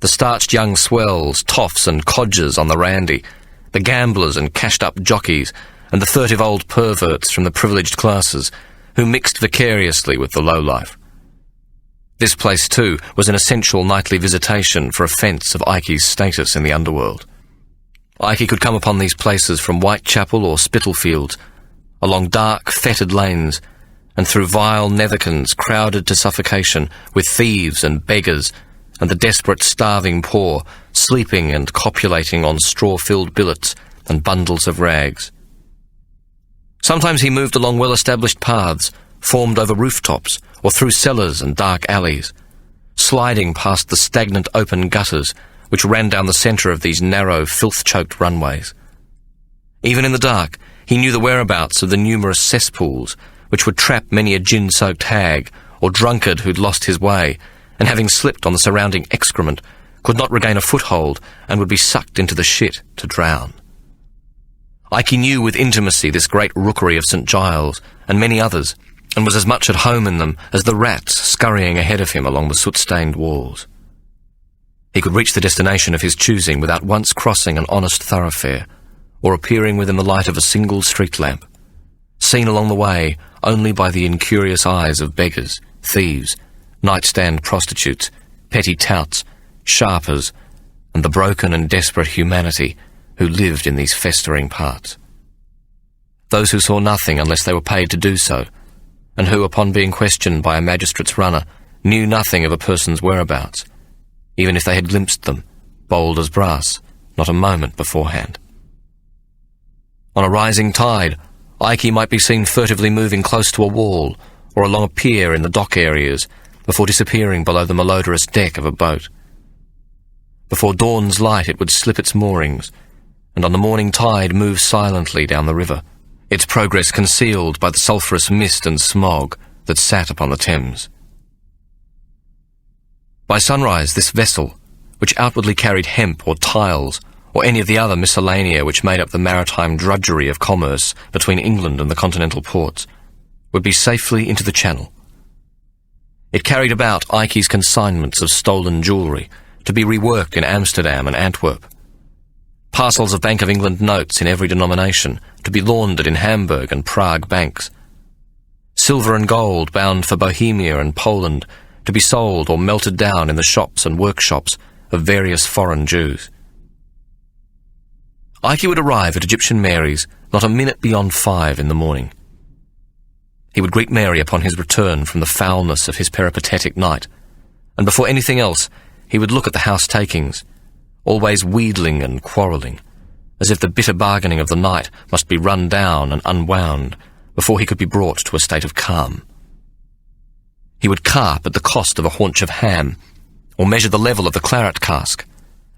the starched young swells, toffs and codgers on the randy, the gamblers and cashed-up jockeys, and the furtive old perverts from the privileged classes, who mixed vicariously with the lowlife. This place, too, was an essential nightly visitation for a fence of Ikey's status in the underworld. Ikey could come upon these places from Whitechapel or Spitalfields, along dark, fetid lanes, and through vile netherkins crowded to suffocation with thieves and beggars, and the desperate starving poor sleeping and copulating on straw-filled billets and bundles of rags. Sometimes he moved along well-established paths, formed over rooftops or through cellars and dark alleys, sliding past the stagnant open gutters which ran down the centre of these narrow, filth-choked runways. Even in the dark, he knew the whereabouts of the numerous cesspools which would trap many a gin-soaked hag or drunkard who'd lost his way, and having slipped on the surrounding excrement, could not regain a foothold and would be sucked into the shit to drown. Ikey knew with intimacy this great rookery of St. Giles and many others, and was as much at home in them as the rats scurrying ahead of him along the soot-stained walls. He could reach the destination of his choosing without once crossing an honest thoroughfare, or appearing within the light of a single street lamp, seen along the way only by the incurious eyes of beggars, thieves, nightstand prostitutes, petty touts, sharpers, and the broken and desperate humanity who lived in these festering parts. Those who saw nothing unless they were paid to do so, and who, upon being questioned by a magistrate's runner, knew nothing of a person's whereabouts, even if they had glimpsed them, bold as brass, not a moment beforehand. On a rising tide, Ikey might be seen furtively moving close to a wall or along a pier in the dock areas before disappearing below the malodorous deck of a boat. Before dawn's light it would slip its moorings, and on the morning tide move silently down the river, its progress concealed by the sulphurous mist and smog that sat upon the Thames. By sunrise, this vessel, which outwardly carried hemp or tiles, or any of the other miscellanea which made up the maritime drudgery of commerce between England and the continental ports, would be safely into the Channel. It carried about Ikey's consignments of stolen jewellery to be reworked in Amsterdam and Antwerp, parcels of Bank of England notes in every denomination to be laundered in Hamburg and Prague banks, silver and gold bound for Bohemia and Poland to be sold or melted down in the shops and workshops of various foreign Jews. Ikey would arrive at Egyptian Mary's not a minute beyond 5 in the morning. He would greet Mary upon his return from the foulness of his peripatetic night, and before anything else he would look at the house takings, always wheedling and quarrelling, as if the bitter bargaining of the night must be run down and unwound before he could be brought to a state of calm. He would carp at the cost of a haunch of ham, or measure the level of the claret cask,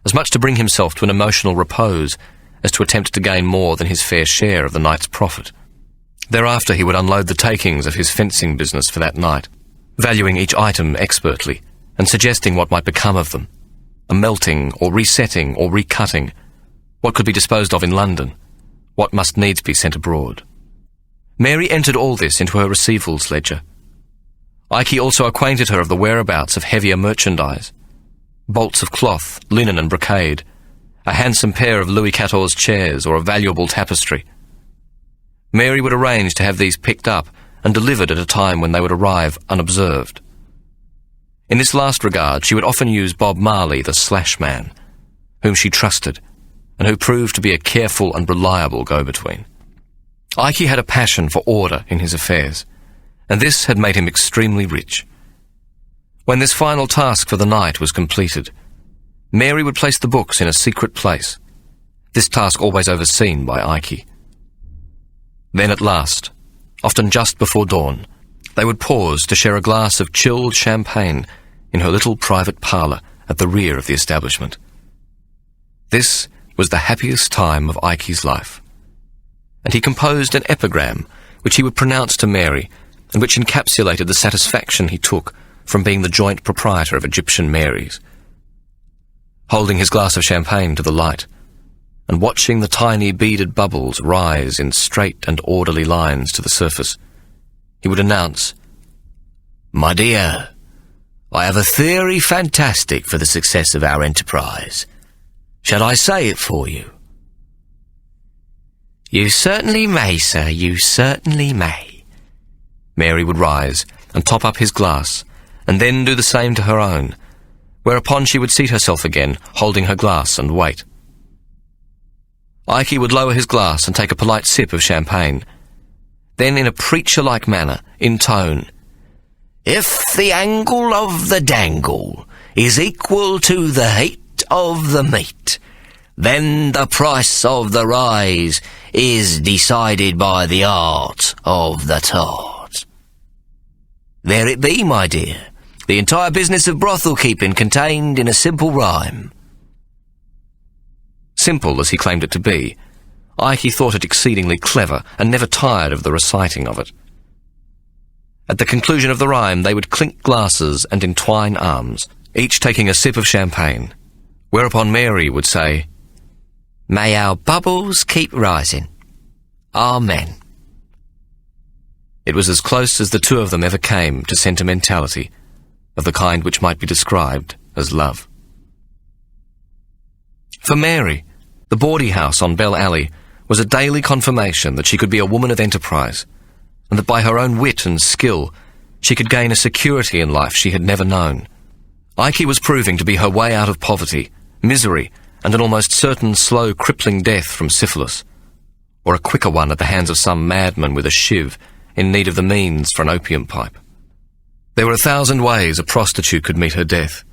as much to bring himself to an emotional repose as to attempt to gain more than his fair share of the night's profit. Thereafter he would unload the takings of his fencing business for that night, valuing each item expertly, and suggesting what might become of them, a melting or resetting or recutting, what could be disposed of in London, what must needs be sent abroad. Mary entered all this into her receivals ledger. Ikey also acquainted her of the whereabouts of heavier merchandise, bolts of cloth, linen and brocade, a handsome pair of Louis XIV's chairs or a valuable tapestry. Mary would arrange to have these picked up and delivered at a time when they would arrive unobserved. In this last regard, she would often use Bob Marley, the slash man, whom she trusted, and who proved to be a careful and reliable go-between. Ikey had a passion for order in his affairs, and this had made him extremely rich. When this final task for the night was completed, Mary would place the books in a secret place, this task always overseen by Ikey. Then at last, often just before dawn, they would pause to share a glass of chilled champagne in her little private parlour at the rear of the establishment. This was the happiest time of Ikey's life, and he composed an epigram which he would pronounce to Mary, and which encapsulated the satisfaction he took from being the joint proprietor of Egyptian Mary's. Holding his glass of champagne to the light, and watching the tiny beaded bubbles rise in straight and orderly lines to the surface, he would announce, "My dear, I have a theory fantastic for the success of our enterprise. Shall I say it for you?" "You certainly may, sir, you certainly may." Mary would rise and top up his glass, and then do the same to her own, whereupon she would seat herself again, holding her glass, and wait. Ikey would lower his glass and take a polite sip of champagne. Then, in a preacher-like manner, in tone, "If the angle of the dangle is equal to the heat of the meat, then the price of the rise is decided by the art of the tart. There it be, my dear, the entire business of brothel keeping contained in a simple rhyme." Simple as he claimed it to be, Ikey thought it exceedingly clever and never tired of the reciting of it. At the conclusion of the rhyme, they would clink glasses and entwine arms, each taking a sip of champagne, whereupon Mary would say, "May our bubbles keep rising. Amen." It was as close as the two of them ever came to sentimentality, of the kind which might be described as love. For Mary, the Bawdy House on Bell Alley was a daily confirmation that she could be a woman of enterprise, and that by her own wit and skill she could gain a security in life she had never known. Ikey was proving to be her way out of poverty, misery, and an almost certain slow, crippling death from syphilis, or a quicker one at the hands of some madman with a shiv in need of the means for an opium pipe. There were 1,000 ways a prostitute could meet her death,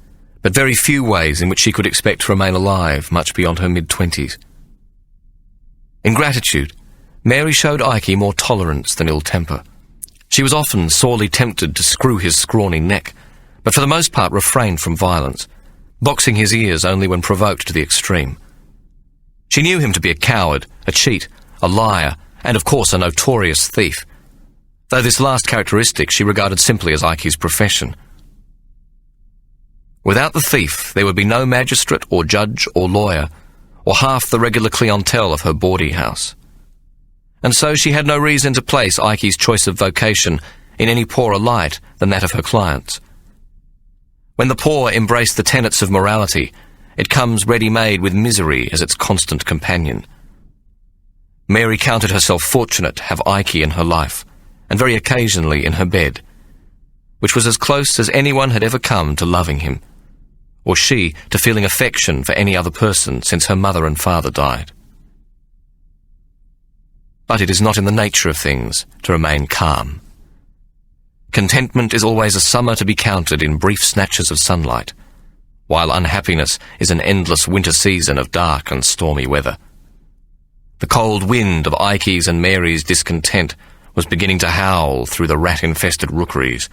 but very few ways in which she could expect to remain alive much beyond her mid-20s. In gratitude, Mary showed Ikey more tolerance than ill temper. She was often sorely tempted to screw his scrawny neck, but for the most part refrained from violence, boxing his ears only when provoked to the extreme. She knew him to be a coward, a cheat, a liar, and of course a notorious thief, though this last characteristic she regarded simply as Ikey's profession. Without the thief, there would be no magistrate or judge or lawyer, or half the regular clientele of her bawdy house. And so she had no reason to place Ikey's choice of vocation in any poorer light than that of her clients. When the poor embrace the tenets of morality, it comes ready-made with misery as its constant companion. Mary counted herself fortunate to have Ikey in her life, and very occasionally in her bed, which was as close as anyone had ever come to loving him, or she to feeling affection for any other person since her mother and father died. But it is not in the nature of things to remain calm. Contentment is always a summer to be counted in brief snatches of sunlight, while unhappiness is an endless winter season of dark and stormy weather. The cold wind of Ikey's and Mary's discontent was beginning to howl through the rat-infested rookeries,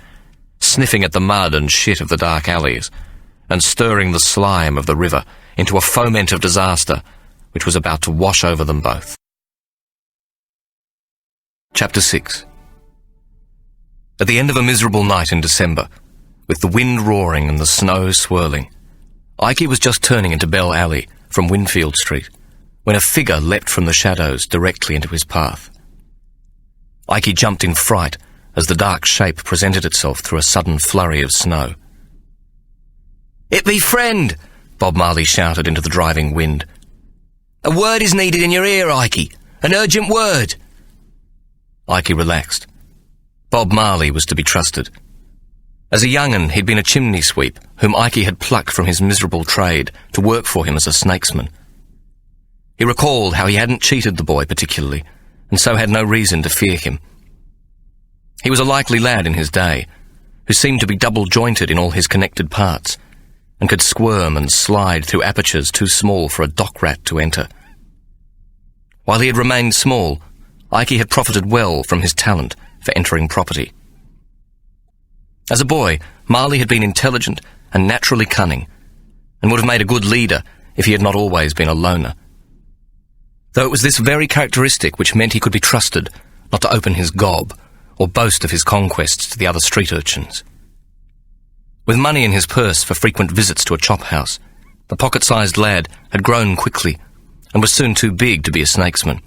sniffing at the mud and shit of the dark alleys, and stirring the slime of the river into a foment of disaster which was about to wash over them both. Chapter 6. At the end of a miserable night in December, with the wind roaring and the snow swirling, Ikey was just turning into Bell Alley from Winfield Street, when a figure leapt from the shadows directly into his path. Ikey jumped in fright as the dark shape presented itself through a sudden flurry of snow. "It be friend," Bob Marley shouted into the driving wind. "A word is needed in your ear, Ikey. An urgent word." Ikey relaxed. Bob Marley was to be trusted. As a young'un, he'd been a chimney sweep whom Ikey had plucked from his miserable trade to work for him as a snakesman. He recalled how he hadn't cheated the boy particularly, and so had no reason to fear him. He was a likely lad in his day, who seemed to be double-jointed in all his connected parts, and could squirm and slide through apertures too small for a dock rat to enter. While he had remained small, Ikey had profited well from his talent for entering property. As a boy, Marley had been intelligent and naturally cunning, and would have made a good leader if he had not always been a loner. Though it was this very characteristic which meant he could be trusted not to open his gob or boast of his conquests to the other street urchins. With money in his purse for frequent visits to a chop house, the pocket-sized lad had grown quickly and was soon too big to be a snakesman.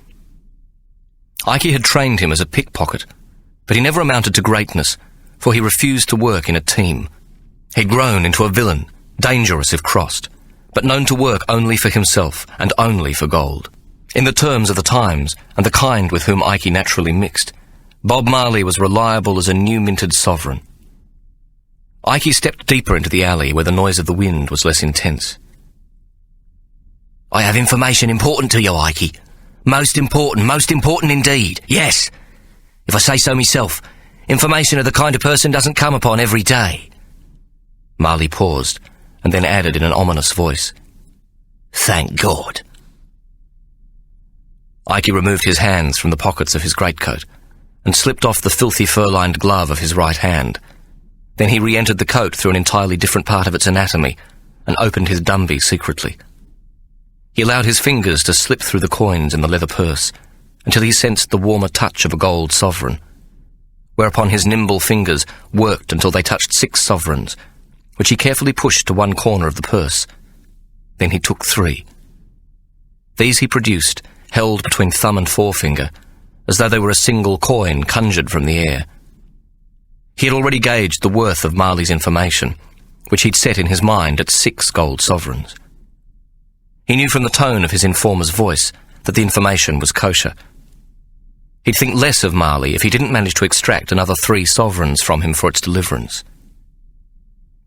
Ikey had trained him as a pickpocket, but he never amounted to greatness, for he refused to work in a team. He'd grown into a villain, dangerous if crossed, but known to work only for himself and only for gold. In the terms of the times, and the kind with whom Ikey naturally mixed, Bob Marley was reliable as a new-minted sovereign. Ikey stepped deeper into the alley where the noise of the wind was less intense. I have information important to you, Ikey. Most important indeed. Yes. If I say so myself, information of the kind a person doesn't come upon every day. Marley paused, and then added in an ominous voice, Thank God. Ikey removed his hands from the pockets of his greatcoat and slipped off the filthy fur-lined glove of his right hand. Then he re-entered the coat through an entirely different part of its anatomy and opened his dumby secretly. He allowed his fingers to slip through the coins in the leather purse until he sensed the warmer touch of a gold sovereign, whereupon his nimble fingers worked until they touched 6 sovereigns, which he carefully pushed to one corner of the purse. Then he took 3. These he produced, held between thumb and forefinger, as though they were a single coin conjured from the air. He had already gauged the worth of Marley's information, which he'd set in his mind at 6 gold sovereigns. He knew from the tone of his informer's voice that the information was kosher. He'd think less of Marley if he didn't manage to extract another 3 sovereigns from him for its deliverance.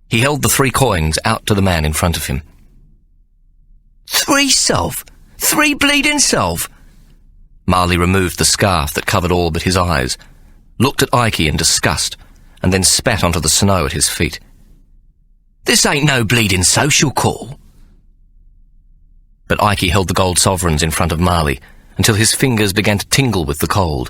He held the 3 coins out to the man in front of him. 3 sov? 3 bleeding sov? Marley removed the scarf that covered all but his eyes, looked at Ikey in disgust, and then spat onto the snow at his feet. This ain't no bleeding social call. But Ikey held the gold sovereigns in front of Marley until his fingers began to tingle with the cold.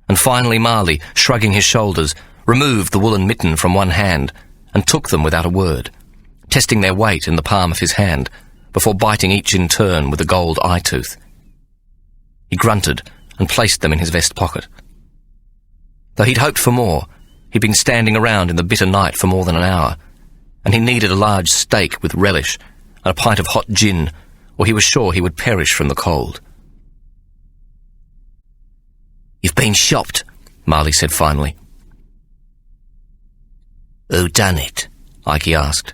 And finally Marley, shrugging his shoulders, removed the woolen mitten from one hand and took them without a word, testing their weight in the palm of his hand before biting each in turn with a gold eye-tooth. He grunted and placed them in his vest pocket. Though he'd hoped for more, he'd been standing around in the bitter night for more than an hour, and he needed a large steak with relish and a pint of hot gin, or he was sure he would perish from the cold. You've been shopped, Marley said finally. Who done it? Ikey asked.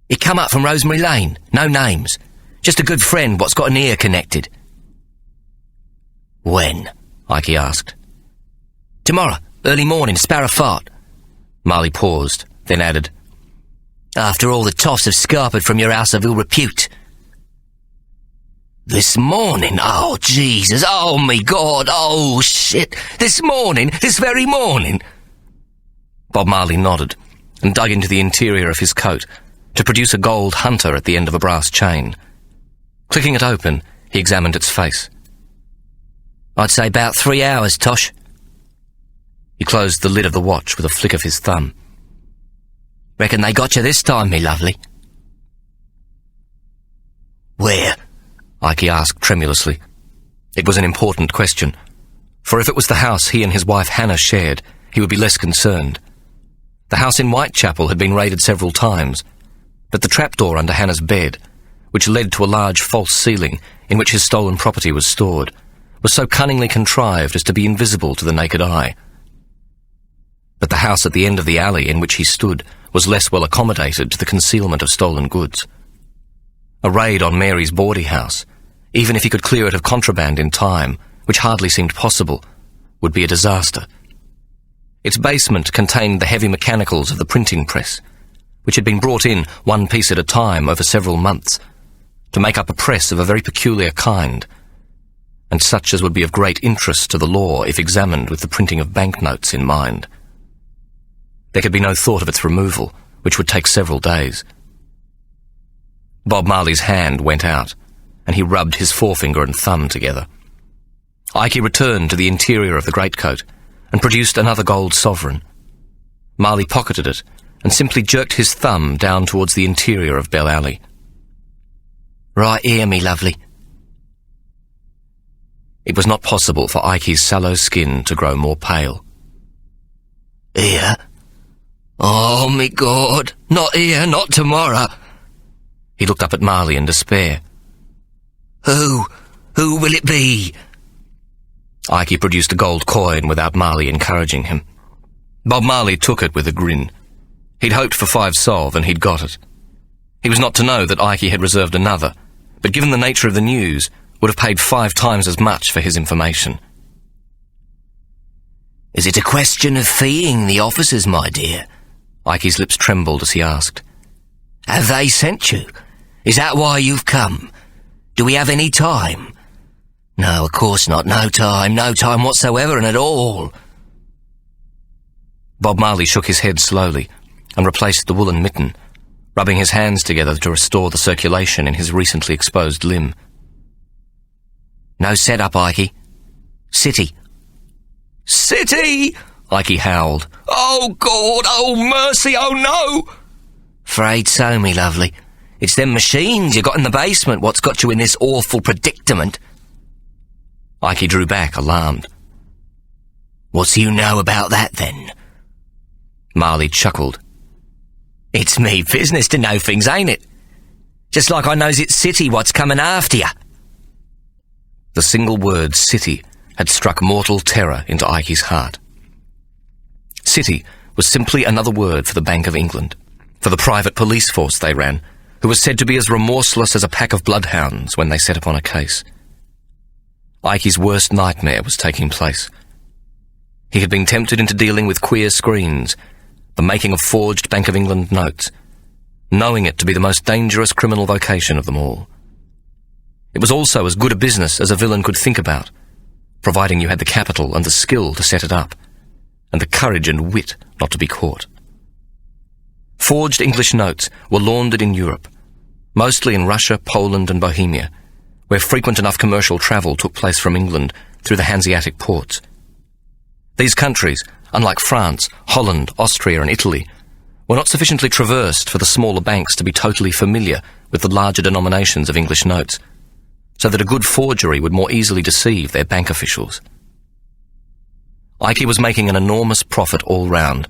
He come up from Rosemary Lane, no names. Just a good friend what's got an ear connected. When? Ikey asked. Tomorrow, early morning, Sparrow Fart. Marley paused, then added, After all the toffs have scarpered from your house of ill repute. This morning? Oh, Jesus, oh, me God, oh, shit. This morning, this very morning. Bob Marley nodded and dug into the interior of his coat to produce a gold hunter at the end of a brass chain. Clicking it open, he examined its face. I'd say about 3 hours, Tosh. He closed the lid of the watch with a flick of his thumb. Reckon they got you this time, me lovely. Where? Ikey asked tremulously. It was an important question, for if it was the house he and his wife Hannah shared, he would be less concerned. The house in Whitechapel had been raided several times, but the trapdoor under Hannah's bed, which led to a large false ceiling in which his stolen property was stored, was so cunningly contrived as to be invisible to the naked eye. But the house at the end of the alley in which he stood was less well accommodated to the concealment of stolen goods. A raid on Mary's bawdy house, even if he could clear it of contraband in time, which hardly seemed possible, would be a disaster. Its basement contained the heavy mechanicals of the printing press, which had been brought in one piece at a time over several months, to make up a press of a very peculiar kind, and such as would be of great interest to the law if examined with the printing of banknotes in mind. There could be no thought of its removal, which would take several days. Bob Marley's hand went out, and he rubbed his forefinger and thumb together. Ikey returned to the interior of the greatcoat and produced another gold sovereign. Marley pocketed it and simply jerked his thumb down towards the interior of Bell Alley. Right here, me lovely. It was not possible for Ikey's sallow skin to grow more pale. Here? Oh, me God. Not here, not tomorrow. He looked up at Marley in despair. Who will it be? Ikey produced a gold coin without Marley encouraging him. Bob Marley took it with a grin. He'd hoped for 5 solve and he'd got it. He was not to know that Ikey had reserved another, but given the nature of the news, would have paid 5 times as much for his information. Is it a question of feeing the officers, my dear? Ikey's lips trembled as he asked. Have they sent you? Is that why you've come? Do we have any time? No, of course not. No time whatsoever and at all. Bob Marley shook his head slowly and replaced the woolen mitten, rubbing his hands together to restore the circulation in his recently exposed limb. No set-up, Ikey. City. City! Ikey howled. Oh, God! Oh, mercy! Oh, no! Afraid so, me lovely. It's them machines you got in the basement what's got you in this awful predicament. Ikey drew back, alarmed. What do you know about that, then? Marley chuckled. It's me business to know things, ain't it? Just like I knows it's City what's coming after you. The single word City had struck mortal terror into Ikey's heart. City was simply another word for the Bank of England, for the private police force they ran, who was said to be as remorseless as a pack of bloodhounds when they set upon a case. Ikey's worst nightmare was taking place. He had been tempted into dealing with queer screens, the making of forged Bank of England notes, knowing it to be the most dangerous criminal vocation of them all. It was also as good a business as a villain could think about, providing you had the capital and the skill to set it up, and the courage and wit not to be caught. Forged English notes were laundered in Europe, mostly in Russia, Poland and Bohemia, where frequent enough commercial travel took place from England through the Hanseatic ports. These countries, unlike France, Holland, Austria and Italy, were not sufficiently traversed for the smaller banks to be totally familiar with the larger denominations of English notes, so that a good forgery would more easily deceive their bank officials. Ikey was making an enormous profit all round,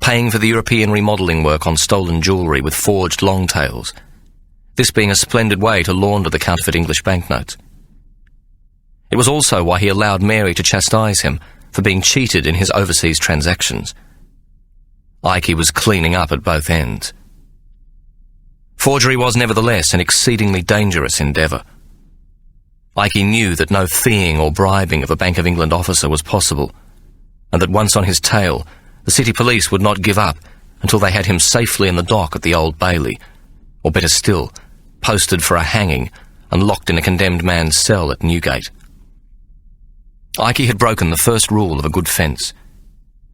paying for the European remodelling work on stolen jewellery with forged long tails, this being a splendid way to launder the counterfeit English banknotes. It was also why he allowed Mary to chastise him for being cheated in his overseas transactions. Ikey was cleaning up at both ends. Forgery was nevertheless an exceedingly dangerous endeavour. Ikey knew that no feeing or bribing of a Bank of England officer was possible, and that once on his tail, the city police would not give up until they had him safely in the dock at the Old Bailey, or better still, posted for a hanging and locked in a condemned man's cell at Newgate. Ikey had broken the first rule of a good fence,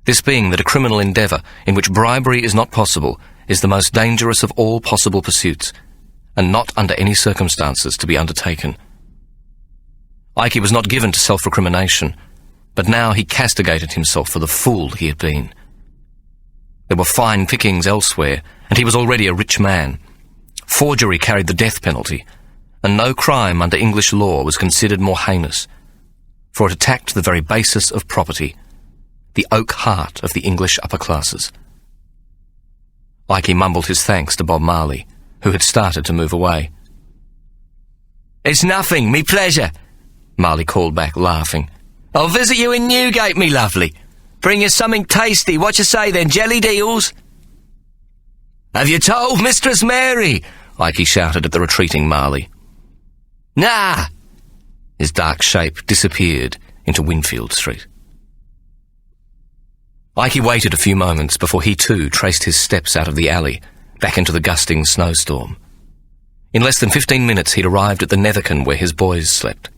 this being that a criminal endeavour in which bribery is not possible is the most dangerous of all possible pursuits, and not under any circumstances to be undertaken. Ikey was not given to self-recrimination, but now he castigated himself for the fool he had been. There were fine pickings elsewhere, and he was already a rich man. Forgery carried the death penalty, and no crime under English law was considered more heinous, for it attacked the very basis of property, the oak heart of the English upper classes. Ikey mumbled his thanks to Bob Marley, who had started to move away. It's nothing, me pleasure, Marley called back, laughing. I'll visit you in Newgate, me lovely. Bring you something tasty. What you say then, jelly deals? Have you told Mistress Mary? Ikey shouted at the retreating Marley. Nah. His dark shape disappeared into Winfield Street. Ikey waited a few moments before he too traced his steps out of the alley, back into the gusting snowstorm. In less than 15 minutes he'd arrived at the Netherken where his boys slept.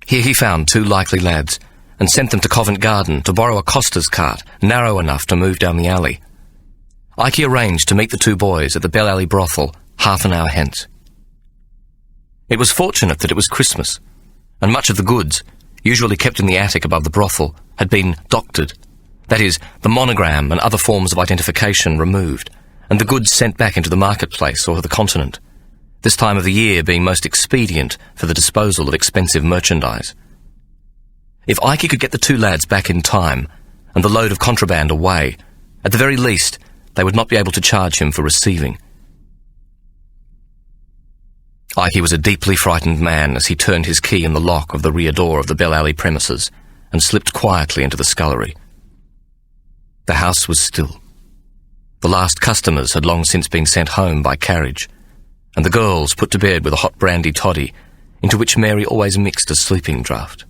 Here he found 2 likely lads, and sent them to Covent Garden to borrow a coster's cart narrow enough to move down the alley. Ikey arranged to meet the 2 boys at the Bell Alley brothel half an hour hence. It was fortunate that it was Christmas, and much of the goods, usually kept in the attic above the brothel, had been doctored, that is, the monogram and other forms of identification removed, and the goods sent back into the marketplace or to the continent, this time of the year being most expedient for the disposal of expensive merchandise. If Ikey could get the 2 lads back in time, and the load of contraband away, at the very least, they would not be able to charge him for receiving. Ike was a deeply frightened man as he turned his key in the lock of the rear door of the Bell Alley premises and slipped quietly into the scullery. The house was still. The last customers had long since been sent home by carriage, and the girls put to bed with a hot brandy toddy, into which Mary always mixed a sleeping draught.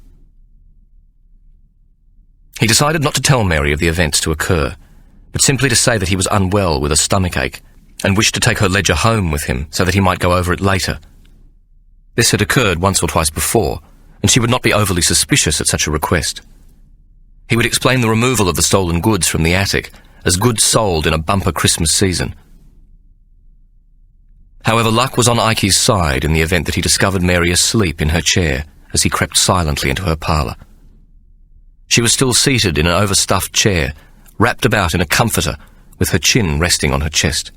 He decided not to tell Mary of the events to occur, but simply to say that he was unwell with a stomachache and wished to take her ledger home with him so that he might go over it later. This had occurred once or twice before, and she would not be overly suspicious at such a request. He would explain the removal of the stolen goods from the attic as goods sold in a bumper Christmas season. However, luck was on Ike's side in the event that he discovered Mary asleep in her chair as he crept silently into her parlour. She was still seated in an overstuffed chair, wrapped about in a comforter, with her chin resting on her chest.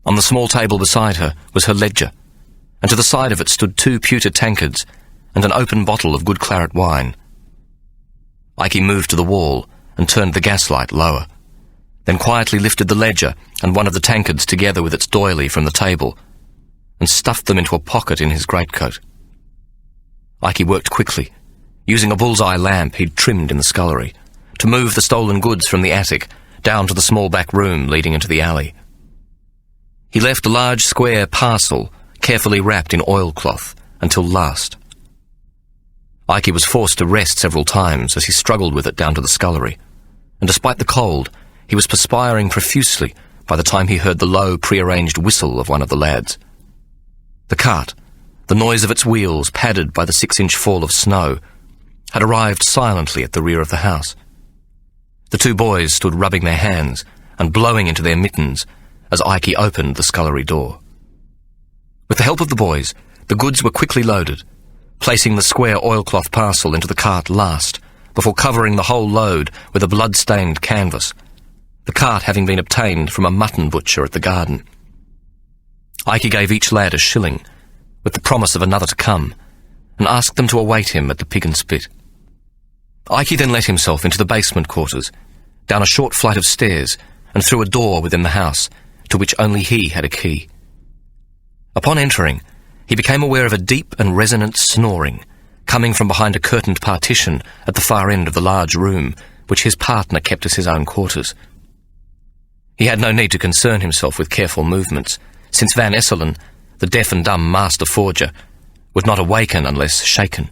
On the small table beside her was her ledger, and to the side of it stood 2 pewter tankards and an open bottle of good claret wine. Ike moved to the wall and turned the gaslight lower, then quietly lifted the ledger and one of the tankards together with its doily from the table and stuffed them into a pocket in his greatcoat. Ike worked quickly, using a bullseye lamp he'd trimmed in the scullery, to move the stolen goods from the attic down to the small back room leading into the alley. He left a large square parcel carefully wrapped in oilcloth until last. Ike was forced to rest several times as he struggled with it down to the scullery, and despite the cold, he was perspiring profusely by the time he heard the low, prearranged whistle of one of the lads. The cart, the noise of its wheels padded by the 6-inch fall of snow, had arrived silently at the rear of the house. The 2 boys stood rubbing their hands and blowing into their mittens as Ike opened the scullery door. With the help of the boys, the goods were quickly loaded, placing the square oilcloth parcel into the cart last, before covering the whole load with a blood-stained canvas, the cart having been obtained from a mutton butcher at the garden. Ike gave each lad a shilling, with the promise of another to come, and asked them to await him at the Pig and Spit. Ike then let himself into the basement quarters, down a short flight of stairs, and through a door within the house, to which only he had a key. Upon entering, he became aware of a deep and resonant snoring, coming from behind a curtained partition at the far end of the large room, which his partner kept as his own quarters. He had no need to concern himself with careful movements, since Van Esselen, the deaf and dumb master forger, would not awaken unless shaken.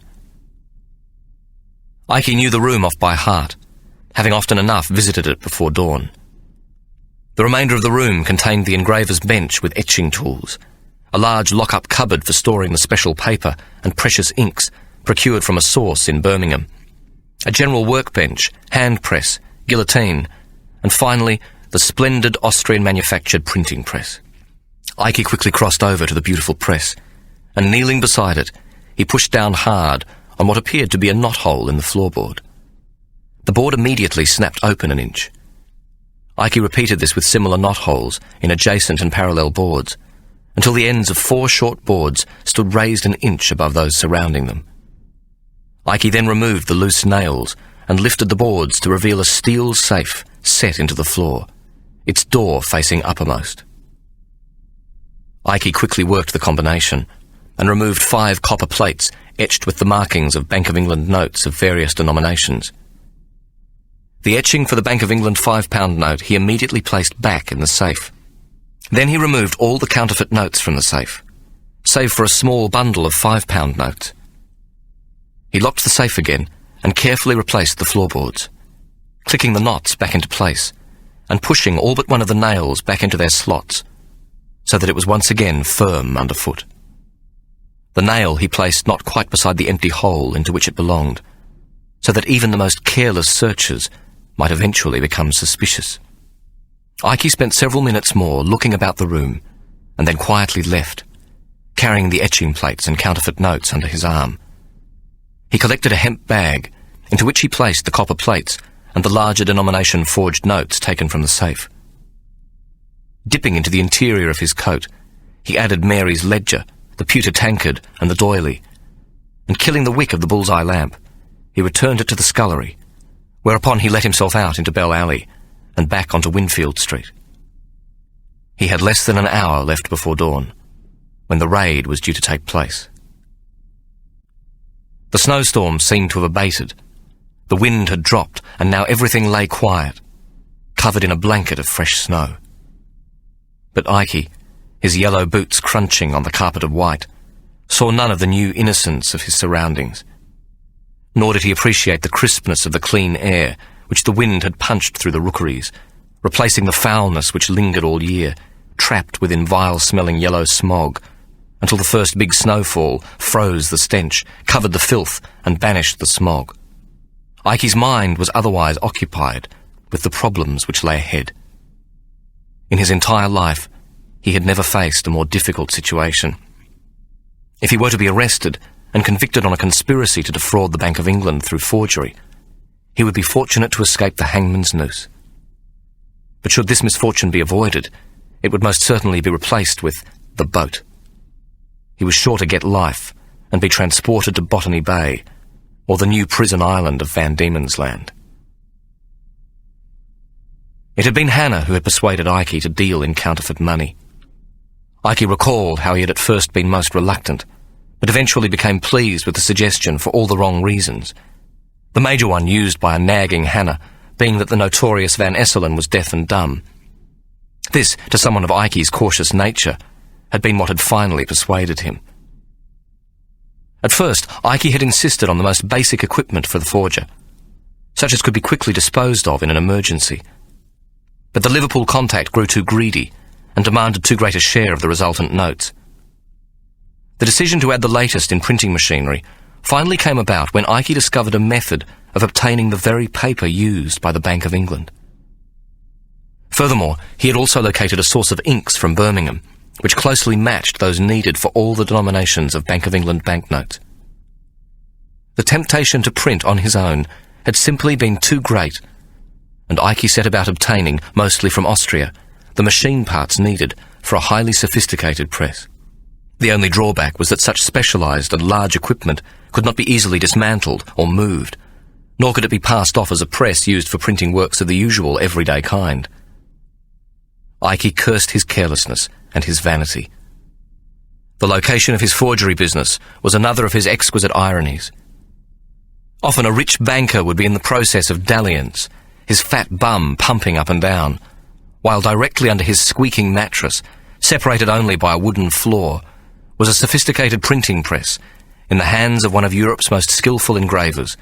Ike knew the room off by heart, having often enough visited it before dawn. The remainder of the room contained the engraver's bench with etching tools, a large lock-up cupboard for storing the special paper and precious inks procured from a source in Birmingham, a general workbench, hand press, guillotine, and finally the splendid Austrian-manufactured printing press. Ike quickly crossed over to the beautiful press, and kneeling beside it, he pushed down hard on what appeared to be a knothole in the floorboard. The board immediately snapped open an inch. Ike repeated this with similar knotholes in adjacent and parallel boards, until the ends of 4 short boards stood raised an inch above those surrounding them. Ike then removed the loose nails and lifted the boards to reveal a steel safe set into the floor, its door facing uppermost. Ike quickly worked the combination and removed 5 copper plates etched with the markings of Bank of England notes of various denominations. The etching for the Bank of England £5 note he immediately placed back in the safe. Then he removed all the counterfeit notes from the safe, save for a small bundle of £5 notes. He locked the safe again and carefully replaced the floorboards, clicking the knots back into place and pushing all but one of the nails back into their slots, so that it was once again firm underfoot. The nail he placed not quite beside the empty hole into which it belonged, so that even the most careless searchers might eventually become suspicious. Ike spent several minutes more looking about the room, and then quietly left, carrying the etching plates and counterfeit notes under his arm. He collected a hemp bag, into which he placed the copper plates and the larger denomination forged notes taken from the safe. Dipping into the interior of his coat, he added Mary's ledger, the pewter tankard, and the doily, and killing the wick of the bullseye lamp, he returned it to the scullery, whereupon he let himself out into Bell Alley and back onto Winfield Street. He had less than an hour left before dawn. when the raid was due to take place. The snowstorm seemed to have abated. The wind had dropped, and now everything lay quiet, covered in a blanket of fresh snow. But Ike, his yellow boots crunching on the carpet of white, saw none of the new innocence of his surroundings. Nor did he appreciate the crispness of the clean air which the wind had punched through the rookeries, replacing the foulness which lingered all year, trapped within vile-smelling yellow smog, until the first big snowfall froze the stench, covered the filth, and banished the smog. Ike's mind was otherwise occupied with the problems which lay ahead. In his entire life, he had never faced a more difficult situation. If he were to be arrested and convicted on a conspiracy to defraud the Bank of England through forgery, he would be fortunate to escape the hangman's noose. But should this misfortune be avoided, it would most certainly be replaced with the boat. He was sure to get life and be transported to Botany Bay, or the new prison island of Van Diemen's Land. It had been Hannah who had persuaded Ike to deal in counterfeit money. Ike recalled how he had at first been most reluctant, but eventually became pleased with the suggestion for all the wrong reasons. The major one used by a nagging Hannah being that the notorious Van Esselen was deaf and dumb. This, to someone of Ike's cautious nature, had been what had finally persuaded him. At first, Ike had insisted on the most basic equipment for the forger, such as could be quickly disposed of in an emergency. But the Liverpool contact grew too greedy and demanded too great a share of the resultant notes. The decision to add the latest in printing machinery finally came about when Ike discovered a method of obtaining the very paper used by the Bank of England. Furthermore, he had also located a source of inks from Birmingham, which closely matched those needed for all the denominations of Bank of England banknotes. The temptation to print on his own had simply been too great, and Ike set about obtaining, mostly from Austria, the machine parts needed for a highly sophisticated press. The only drawback was that such specialised and large equipment could not be easily dismantled or moved, nor could it be passed off as a press used for printing works of the usual everyday kind. Ike cursed his carelessness and his vanity. The location of his forgery business was another of his exquisite ironies. Often a rich banker would be in the process of dalliance, his fat bum pumping up and down, while directly under his squeaking mattress, separated only by a wooden floor, was a sophisticated printing press in the hands of one of Europe's most skillful engravers,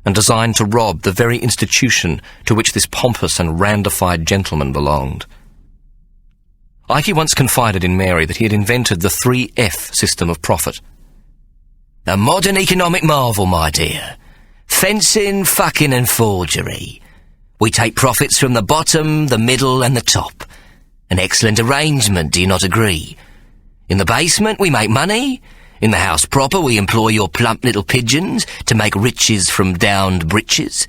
and designed to rob the very institution to which this pompous and randified gentleman belonged. Ike once confided in Mary that he had invented the 3F system of profit. A modern economic marvel, my dear. Fencing, fucking and forgery. We take profits from the bottom, the middle and the top. An excellent arrangement, do you not agree? In the basement we make money. In the house proper we employ your plump little pigeons to make riches from downed breeches.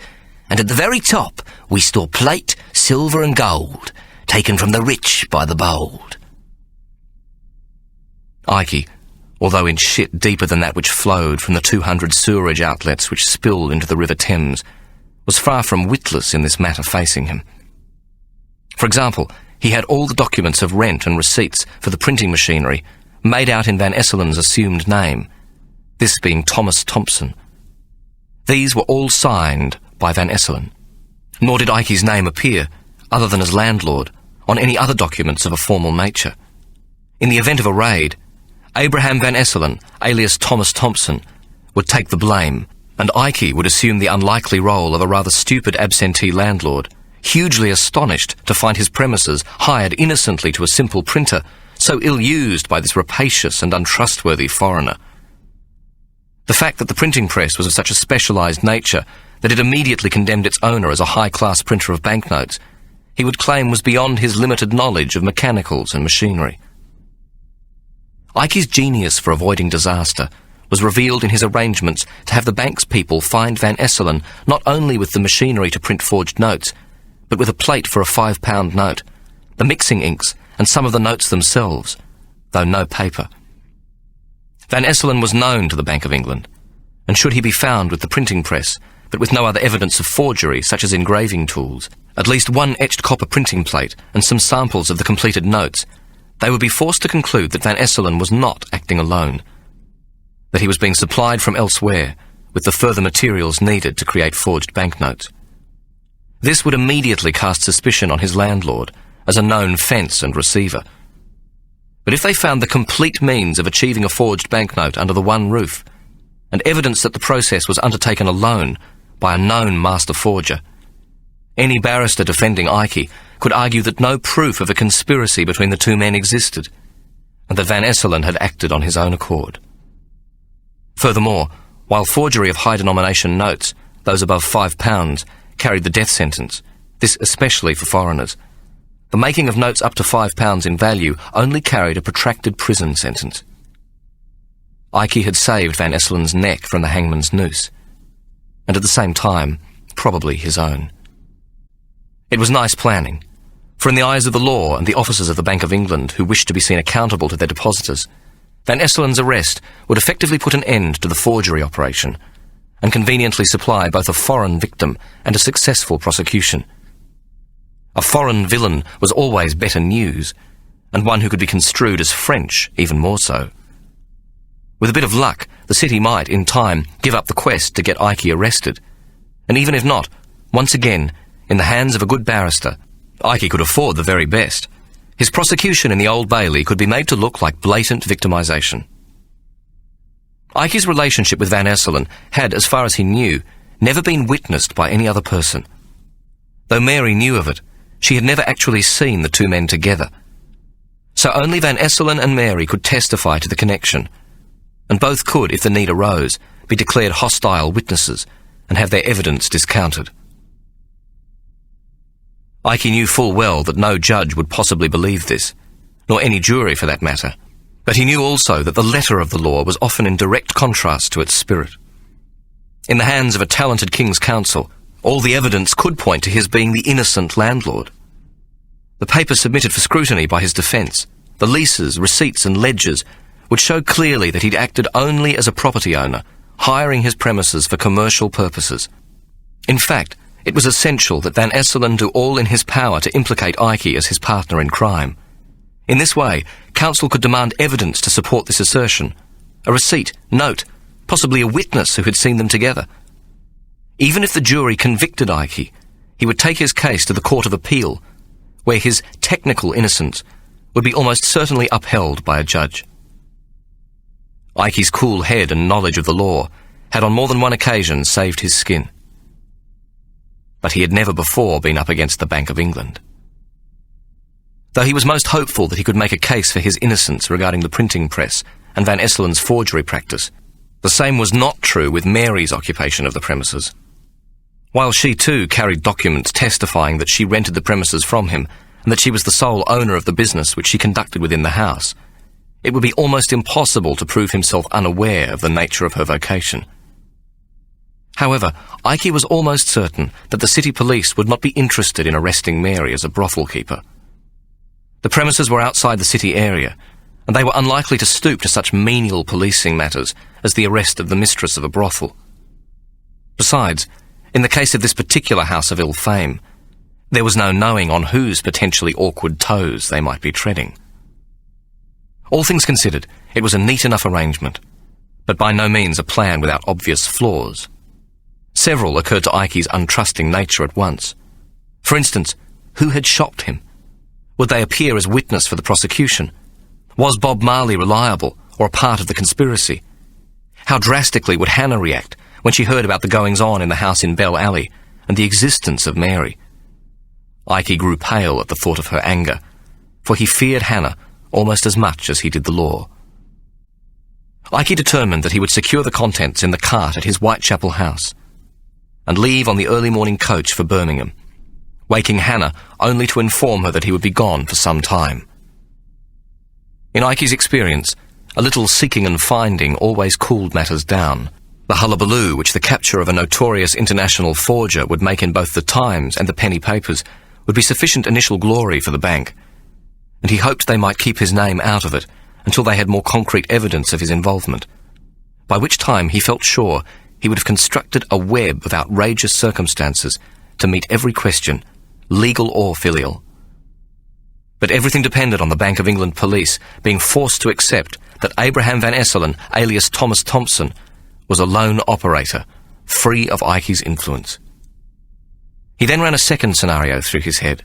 And at the very top we store plate, silver and gold, taken from the rich by the bold. Ike, although in shit deeper than that which flowed from the 200 sewerage outlets which spilled into the River Thames, was far from witless in this matter facing him. For example, he had all the documents of rent and receipts for the printing machinery made out in Van Esselen's assumed name, this being Thomas Thompson. These were all signed by Van Esselen, nor did Ike's name appear, other than as landlord, on any other documents of a formal nature. In the event of a raid, Abraham Van Esselen, alias Thomas Thompson, would take the blame, and Ike would assume the unlikely role of a rather stupid absentee landlord, hugely astonished to find his premises hired innocently to a simple printer, so ill-used by this rapacious and untrustworthy foreigner. The fact that the printing press was of such a specialised nature that it immediately condemned its owner as a high-class printer of banknotes, he would claim was beyond his limited knowledge of mechanicals and machinery. Ike's genius for avoiding disaster was revealed in his arrangements to have the bank's people find Van Esselen not only with the machinery to print forged notes, but with a plate for a £5 note, the mixing inks, and some of the notes themselves, though no paper. Van Esselen was known to the Bank of England, and should he be found with the printing press, but with no other evidence of forgery, such as engraving tools, at least one etched copper printing plate, and some samples of the completed notes, they would be forced to conclude that Van Esselen was not acting alone, that he was being supplied from elsewhere with the further materials needed to create forged banknotes. This would immediately cast suspicion on his landlord as a known fence and receiver. But if they found the complete means of achieving a forged banknote under the one roof, and evidence that the process was undertaken alone by a known master forger, any barrister defending Ike could argue that no proof of a conspiracy between the two men existed, and that Van Esselen had acted on his own accord. Furthermore, while forgery of high-denomination notes, those above £5, carried the death sentence, this especially for foreigners, the making of notes up to £5 in value only carried a protracted prison sentence. Ike had saved Van Esselen's neck from the hangman's noose, and at the same time, probably his own. It was nice planning, for in the eyes of the law and the officers of the Bank of England who wished to be seen accountable to their depositors, Van Esselen's arrest would effectively put an end to the forgery operation and conveniently supply both a foreign victim and a successful prosecution. A foreign villain was always better news, and one who could be construed as French even more so. With a bit of luck, the city might, in time, give up the quest to get Ike arrested. And even if not, once again, in the hands of a good barrister, Ike could afford the very best. His prosecution in the Old Bailey could be made to look like blatant victimization. Ike's relationship with Van Esselen had, as far as he knew, never been witnessed by any other person. Though Mary knew of it, she had never actually seen the two men together. So only Van Esselen and Mary could testify to the connection, and both could, if the need arose, be declared hostile witnesses and have their evidence discounted. Ike knew full well that no judge would possibly believe this, nor any jury for that matter, but he knew also that the letter of the law was often in direct contrast to its spirit. In the hands of a talented King's Counsel, all the evidence could point to his being the innocent landlord. The papers submitted for scrutiny by his defence, the leases, receipts and ledgers, would show clearly that he'd acted only as a property owner, hiring his premises for commercial purposes. In fact, it was essential that Van Esselen do all in his power to implicate Ike as his partner in crime. In this way, counsel could demand evidence to support this assertion, a receipt, note, possibly a witness who had seen them together. Even if the jury convicted Ike, he would take his case to the Court of Appeal, where his technical innocence would be almost certainly upheld by a judge. Ike's cool head and knowledge of the law had on more than one occasion saved his skin. But he had never before been up against the Bank of England. Though he was most hopeful that he could make a case for his innocence regarding the printing press and Van Esselen's forgery practice, the same was not true with Mary's occupation of the premises. While she too carried documents testifying that she rented the premises from him and that she was the sole owner of the business which she conducted within the house, it would be almost impossible to prove himself unaware of the nature of her vocation. However, Ike was almost certain that the city police would not be interested in arresting Mary as a brothel keeper. The premises were outside the city area, and they were unlikely to stoop to such menial policing matters as the arrest of the mistress of a brothel. Besides, in the case of this particular house of ill fame, there was no knowing on whose potentially awkward toes they might be treading. All things considered, it was a neat enough arrangement, but by no means a plan without obvious flaws. Several occurred to Ike's untrusting nature at once. For instance, who had shopped him? Would they appear as witness for the prosecution? Was Bob Marley reliable or a part of the conspiracy? How drastically would Hannah react when she heard about the goings-on in the house in Bell Alley and the existence of Mary? Ike grew pale at the thought of her anger, for he feared Hannah almost as much as he did the law. Ike determined that he would secure the contents in the cart at his Whitechapel house and leave on the early morning coach for Birmingham, waking Hannah only to inform her that he would be gone for some time. In Ike's experience, a little seeking and finding always cooled matters down. The hullabaloo which the capture of a notorious international forger would make in both the Times and the penny papers would be sufficient initial glory for the bank, and he hoped they might keep his name out of it until they had more concrete evidence of his involvement, by which time he felt sure he would have constructed a web of outrageous circumstances to meet every question, legal or filial. But everything depended on the Bank of England police being forced to accept that Abraham Van Esselen, alias Thomas Thompson, was a lone operator, free of Ikey's influence. He then ran a second scenario through his head,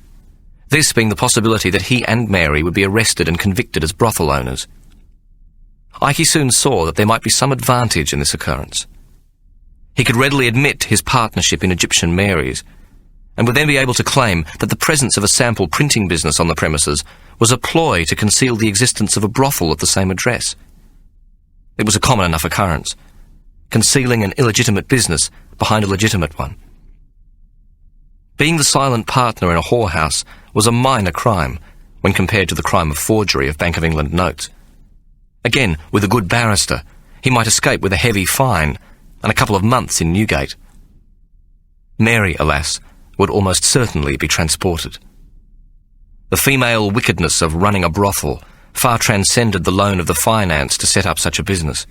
this being the possibility that he and Mary would be arrested and convicted as brothel owners. Ikey soon saw that there might be some advantage in this occurrence. He could readily admit his partnership in Egyptian Mary's, and would then be able to claim that the presence of a sample printing business on the premises was a ploy to conceal the existence of a brothel at the same address. It was a common enough occurrence, concealing an illegitimate business behind a legitimate one. Being the silent partner in a whorehouse was a minor crime when compared to the crime of forgery of Bank of England notes. Again, with a good barrister, he might escape with a heavy fine and a couple of months in Newgate. Mary, alas, would almost certainly be transported. The female wickedness of running a brothel far transcended the loan of the finance to set up such a business,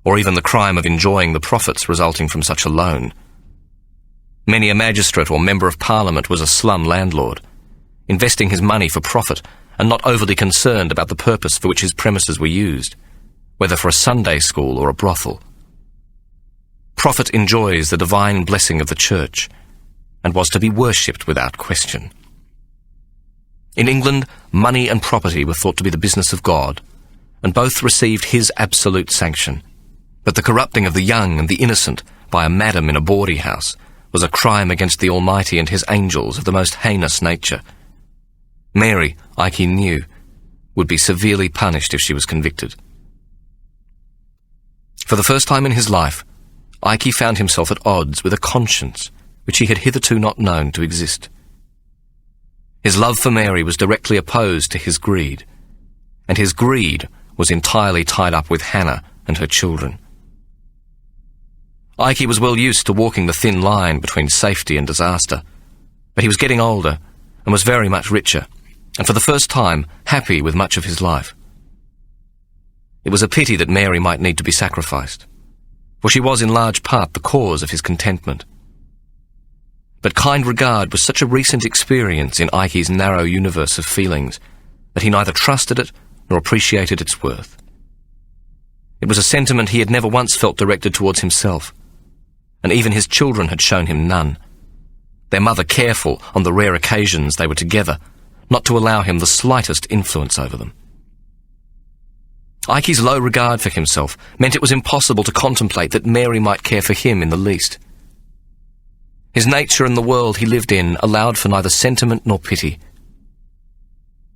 or even the crime of enjoying the profits resulting from such a loan. Many a magistrate or member of Parliament was a slum landlord, investing his money for profit and not overly concerned about the purpose for which his premises were used, whether for a Sunday school or a brothel. Profit enjoys the divine blessing of the Church, and was to be worshipped without question. In England, money and property were thought to be the business of God, and both received his absolute sanction. But the corrupting of the young and the innocent by a madam in a bawdy house was a crime against the Almighty and his angels of the most heinous nature. Mary, Ikey knew, would be severely punished if she was convicted. For the first time in his life, Ikey found himself at odds with a conscience which he had hitherto not known to exist. His love for Mary was directly opposed to his greed, and his greed was entirely tied up with Hannah and her children. Ikey was well used to walking the thin line between safety and disaster, but he was getting older and was very much richer, and for the first time happy with much of his life. It was a pity that Mary might need to be sacrificed, for she was in large part the cause of his contentment. But kind regard was such a recent experience in Ikey's narrow universe of feelings that he neither trusted it nor appreciated its worth. It was a sentiment he had never once felt directed towards himself, and even his children had shown him none, their mother careful on the rare occasions they were together not to allow him the slightest influence over them. Ikey's low regard for himself meant it was impossible to contemplate that Mary might care for him in the least. His nature and the world he lived in allowed for neither sentiment nor pity.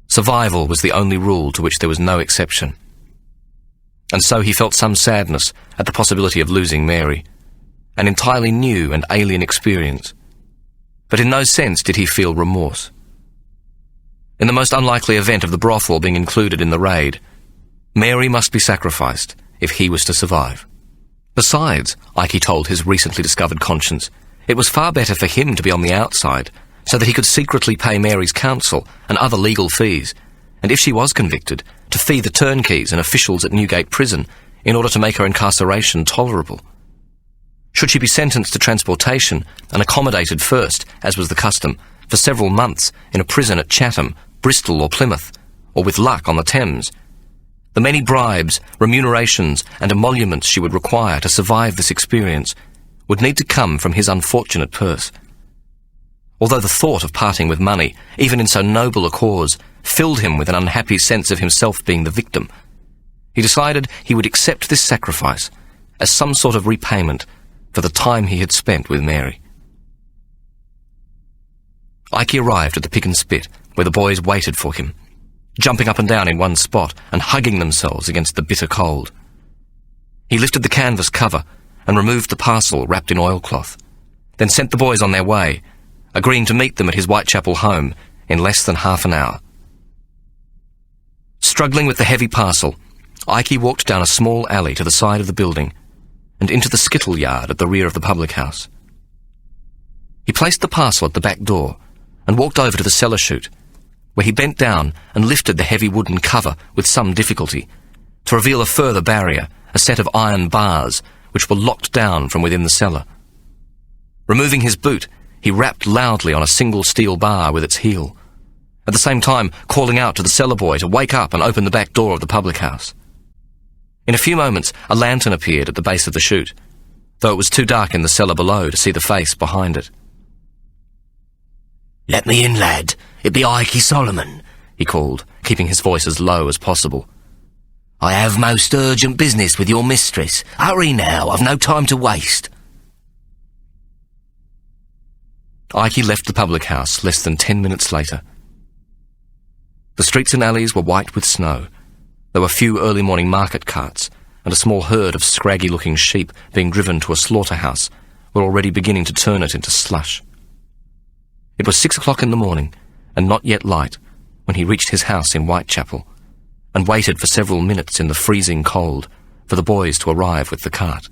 Survival was the only rule to which there was no exception. And so he felt some sadness at the possibility of losing Mary, an entirely new and alien experience. But in no sense did he feel remorse. In the most unlikely event of the brothel being included in the raid, Mary must be sacrificed if he was to survive. Besides, Ikey told his recently discovered conscience, it was far better for him to be on the outside, so that he could secretly pay Mary's counsel and other legal fees, and if she was convicted, to fee the turnkeys and officials at Newgate Prison in order to make her incarceration tolerable. Should she be sentenced to transportation and accommodated first, as was the custom, for several months in a prison at Chatham, Bristol or Plymouth, or with luck on the Thames, the many bribes, remunerations and emoluments she would require to survive this experience would need to come from his unfortunate purse. Although the thought of parting with money, even in so noble a cause, filled him with an unhappy sense of himself being the victim, he decided he would accept this sacrifice as some sort of repayment for the time he had spent with Mary. Ikey arrived at the Pick and Spit, where the boys waited for him, jumping up and down in one spot and hugging themselves against the bitter cold. He lifted the canvas cover and removed the parcel wrapped in oilcloth, then sent the boys on their way, agreeing to meet them at his Whitechapel home in less than half an hour. Struggling with the heavy parcel, Ikey walked down a small alley to the side of the building and into the skittle yard at the rear of the public house. He placed the parcel at the back door and walked over to the cellar chute, where he bent down and lifted the heavy wooden cover with some difficulty to reveal a further barrier, a set of iron bars which were locked down from within the cellar. Removing his boot, he rapped loudly on a single steel bar with its heel, at the same time calling out to the cellar boy to wake up and open the back door of the public house. In a few moments, a lantern appeared at the base of the chute, though it was too dark in the cellar below to see the face behind it. "Let me in, lad. It be Ikey Solomon," he called, keeping his voice as low as possible. "I have most urgent business with your mistress. Hurry now, I've no time to waste." Ikey left the public house less than 10 minutes later. The streets and alleys were white with snow. There were few early morning market carts, and a small herd of scraggy-looking sheep being driven to a slaughterhouse were already beginning to turn it into slush. It was 6 o'clock in the morning, and not yet light, when he reached his house in Whitechapel, and waited for several minutes in the freezing cold for the boys to arrive with the cart.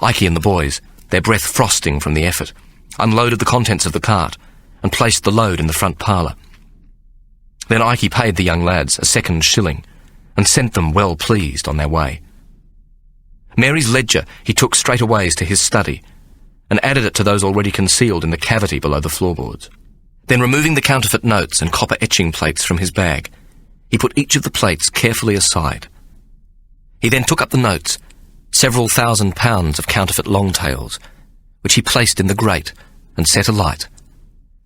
Ikey and the boys, their breath frosting from the effort, unloaded the contents of the cart and placed the load in the front parlour. Then Ikey paid the young lads a second shilling and sent them well pleased on their way. Mary's ledger he took straightways to his study and added it to those already concealed in the cavity below the floorboards. Then, removing the counterfeit notes and copper etching plates from his bag, he put each of the plates carefully aside. He then took up the notes, several £1,000s of counterfeit longtails, which he placed in the grate and set alight,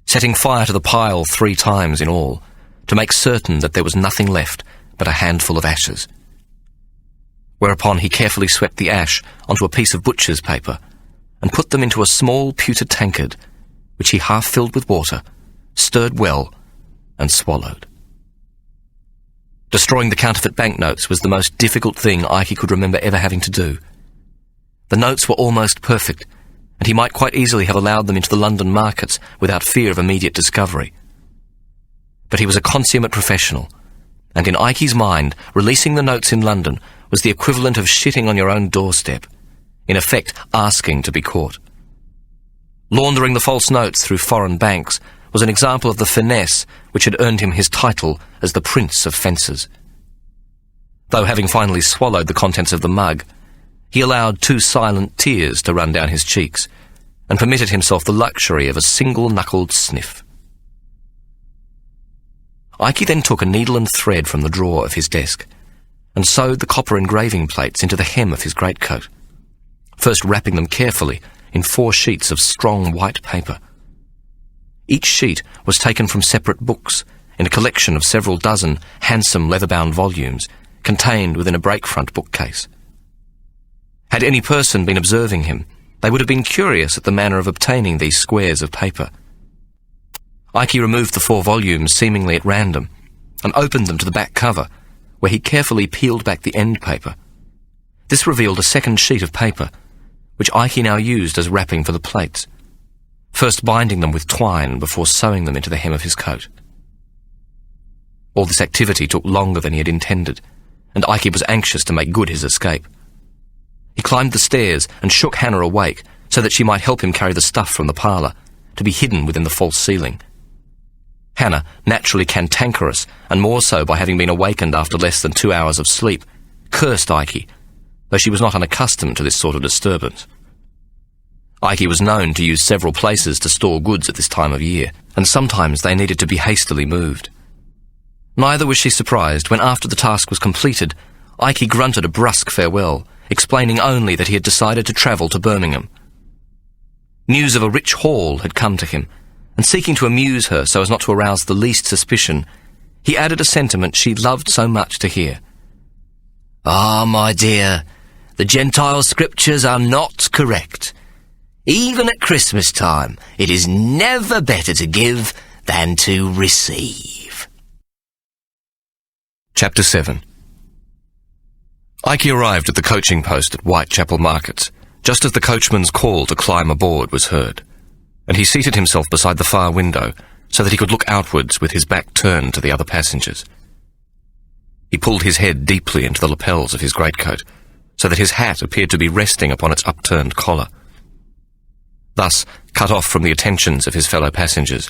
setting fire to the pile 3 times in all, to make certain that there was nothing left but a handful of ashes. Whereupon he carefully swept the ash onto a piece of butcher's paper and put them into a small pewter tankard, which he half filled with water, stirred well, and swallowed. Destroying the counterfeit banknotes was the most difficult thing Ikey could remember ever having to do. The notes were almost perfect, and he might quite easily have allowed them into the London markets without fear of immediate discovery. But he was a consummate professional, and in Ikey's mind, releasing the notes in London was the equivalent of shitting on your own doorstep, in effect asking to be caught. Laundering the false notes through foreign banks was an example of the finesse which had earned him his title as the Prince of Fencers. Though having finally swallowed the contents of the mug, he allowed 2 silent tears to run down his cheeks and permitted himself the luxury of a single-knuckled sniff. Ikey then took a needle and thread from the drawer of his desk and sewed the copper engraving plates into the hem of his greatcoat, first wrapping them carefully in 4 sheets of strong white paper. Each sheet was taken from separate books in a collection of several dozen handsome leather-bound volumes contained within a breakfront bookcase. Had any person been observing him, they would have been curious at the manner of obtaining these squares of paper. Ikey removed the 4 volumes seemingly at random and opened them to the back cover, where he carefully peeled back the end paper. This revealed a second sheet of paper, which Ikey now used as wrapping for the plates, first binding them with twine before sewing them into the hem of his coat. All this activity took longer than he had intended, and Ikey was anxious to make good his escape. He climbed the stairs and shook Hannah awake so that she might help him carry the stuff from the parlour, to be hidden within the false ceiling. Hannah, naturally cantankerous, and more so by having been awakened after less than 2 hours of sleep, cursed Ikey, though she was not unaccustomed to this sort of disturbance. Ikey was known to use several places to store goods at this time of year, and sometimes they needed to be hastily moved. Neither was she surprised when, after the task was completed, Ikey grunted a brusque farewell, explaining only that he had decided to travel to Birmingham. News of a rich haul had come to him, and seeking to amuse her so as not to arouse the least suspicion, he added a sentiment she loved so much to hear. "Ah, my dear, the Gentile scriptures are not correct. Even at Christmas time, it is never better to give than to receive." Chapter 7. Ikey arrived at the coaching post at Whitechapel Markets, just as the coachman's call to climb aboard was heard, and he seated himself beside the far window so that he could look outwards with his back turned to the other passengers. He pulled his head deeply into the lapels of his greatcoat, so that his hat appeared to be resting upon its upturned collar. Thus, cut off from the attentions of his fellow passengers,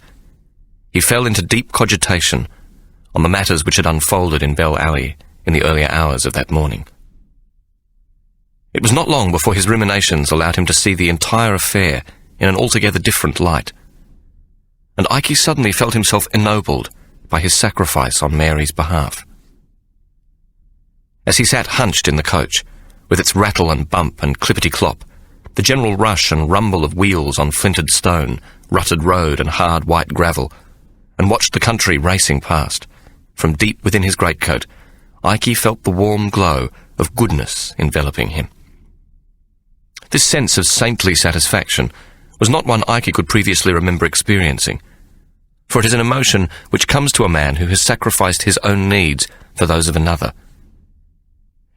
he fell into deep cogitation on the matters which had unfolded in Bell Alley in the earlier hours of that morning. It was not long before his ruminations allowed him to see the entire affair in an altogether different light. and Ike suddenly felt himself ennobled by his sacrifice on Mary's behalf. As he sat hunched in the coach, with its rattle and bump and clippity-clop, the general rush and rumble of wheels on flinted stone, rutted road and hard white gravel, and watched the country racing past, from deep within his greatcoat, Ike felt the warm glow of goodness enveloping him. This sense of saintly satisfaction was not one Ike could previously remember experiencing, for it is an emotion which comes to a man who has sacrificed his own needs for those of another.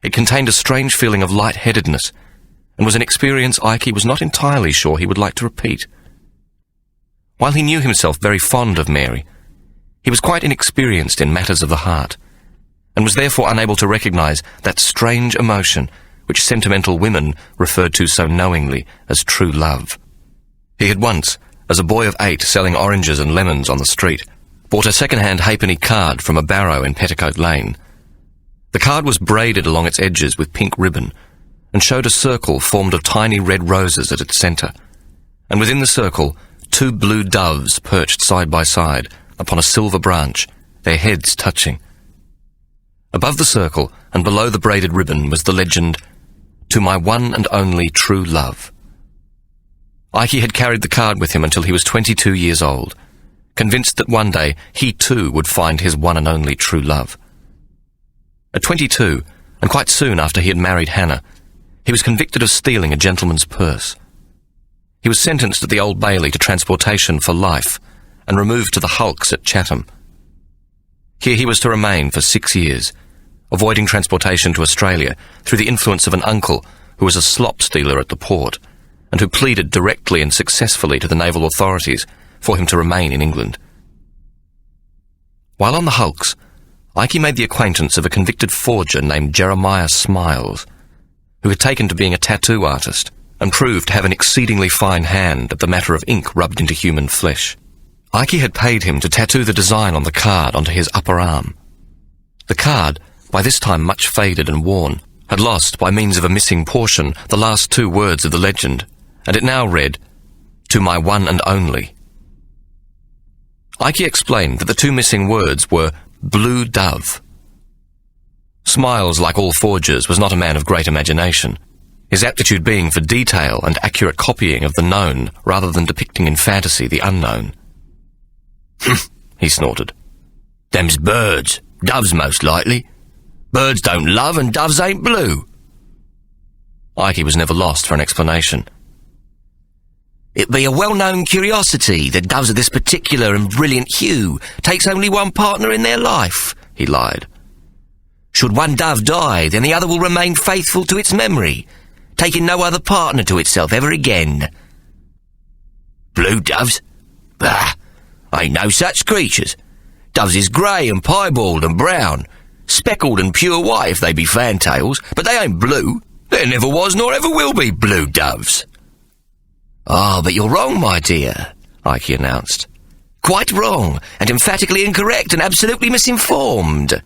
It contained a strange feeling of light-headedness, and was an experience Ike was not entirely sure he would like to repeat. While he knew himself very fond of Mary, he was quite inexperienced in matters of the heart, and was therefore unable to recognize that strange emotion which sentimental women referred to so knowingly as true love. He had once, as a boy of 8 selling oranges and lemons on the street, bought a second-hand halfpenny card from a barrow in Petticoat Lane. The card was braided along its edges with pink ribbon, and showed a circle formed of tiny red roses at its centre, and within the circle 2 blue doves perched side by side upon a silver branch, their heads touching. Above the circle and below the braided ribbon was the legend, "To my one and only true love." Ike had carried the card with him until he was 22 years old, convinced that one day he too would find his one and only true love. At 22, and quite soon after he had married Hannah, he was convicted of stealing a gentleman's purse. He was sentenced at the Old Bailey to transportation for life and removed to the hulks at Chatham. Here he was to remain for 6 years, avoiding transportation to Australia through the influence of an uncle who was a slop stealer at the port, and who pleaded directly and successfully to the naval authorities for him to remain in England. While on the hulks, Ike made the acquaintance of a convicted forger named Jeremiah Smiles, who had taken to being a tattoo artist and proved to have an exceedingly fine hand at the matter of ink rubbed into human flesh. Ike had paid him to tattoo the design on the card onto his upper arm. The card, by this time much faded and worn, had lost, by means of a missing portion, the last 2 words of the legend, and it now read, "To my one and only." Ike explained that the 2 missing words were "Blue Dove." Smiles, like all forgers, was not a man of great imagination, his aptitude being for detail and accurate copying of the known rather than depicting in fantasy the unknown. "Humph," he snorted. "Them's birds. Doves most likely. Birds don't love and doves ain't blue." Ike was never lost for an explanation. "It be a well-known curiosity that doves of this particular and brilliant hue takes only one partner in their life," he lied. "Should one dove die, then the other will remain faithful to its memory, taking no other partner to itself ever again." "Blue doves? Bah! Ain't no such creatures. Doves is grey and piebald and brown, speckled and pure white if they be fantails, but they ain't blue. There never was nor ever will be blue doves." "Ah, but you're wrong, my dear," Ike announced. "Quite wrong, and emphatically incorrect and absolutely misinformed.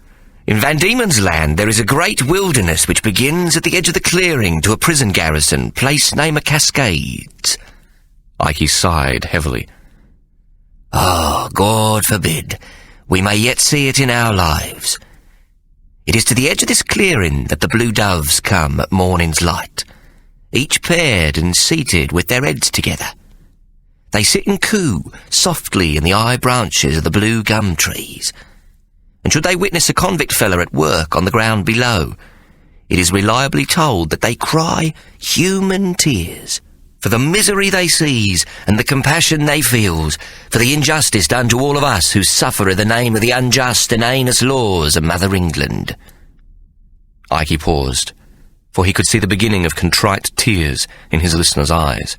In Van Diemen's Land there is a great wilderness which begins at the edge of the clearing to a prison garrison, place name a Cascades." Ike sighed heavily. "Ah, God forbid. We may yet see it in our lives. It is to the edge of this clearing that the blue doves come at morning's light, each paired and seated with their heads together. They sit and coo softly in the high branches of the blue gum trees, and should they witness a convict feller at work on the ground below, it is reliably told that they cry human tears for the misery they sees and the compassion they feels for the injustice done to all of us who suffer in the name of the unjust and heinous laws of Mother England." Ike paused, for he could see the beginning of contrite tears in his listener's eyes.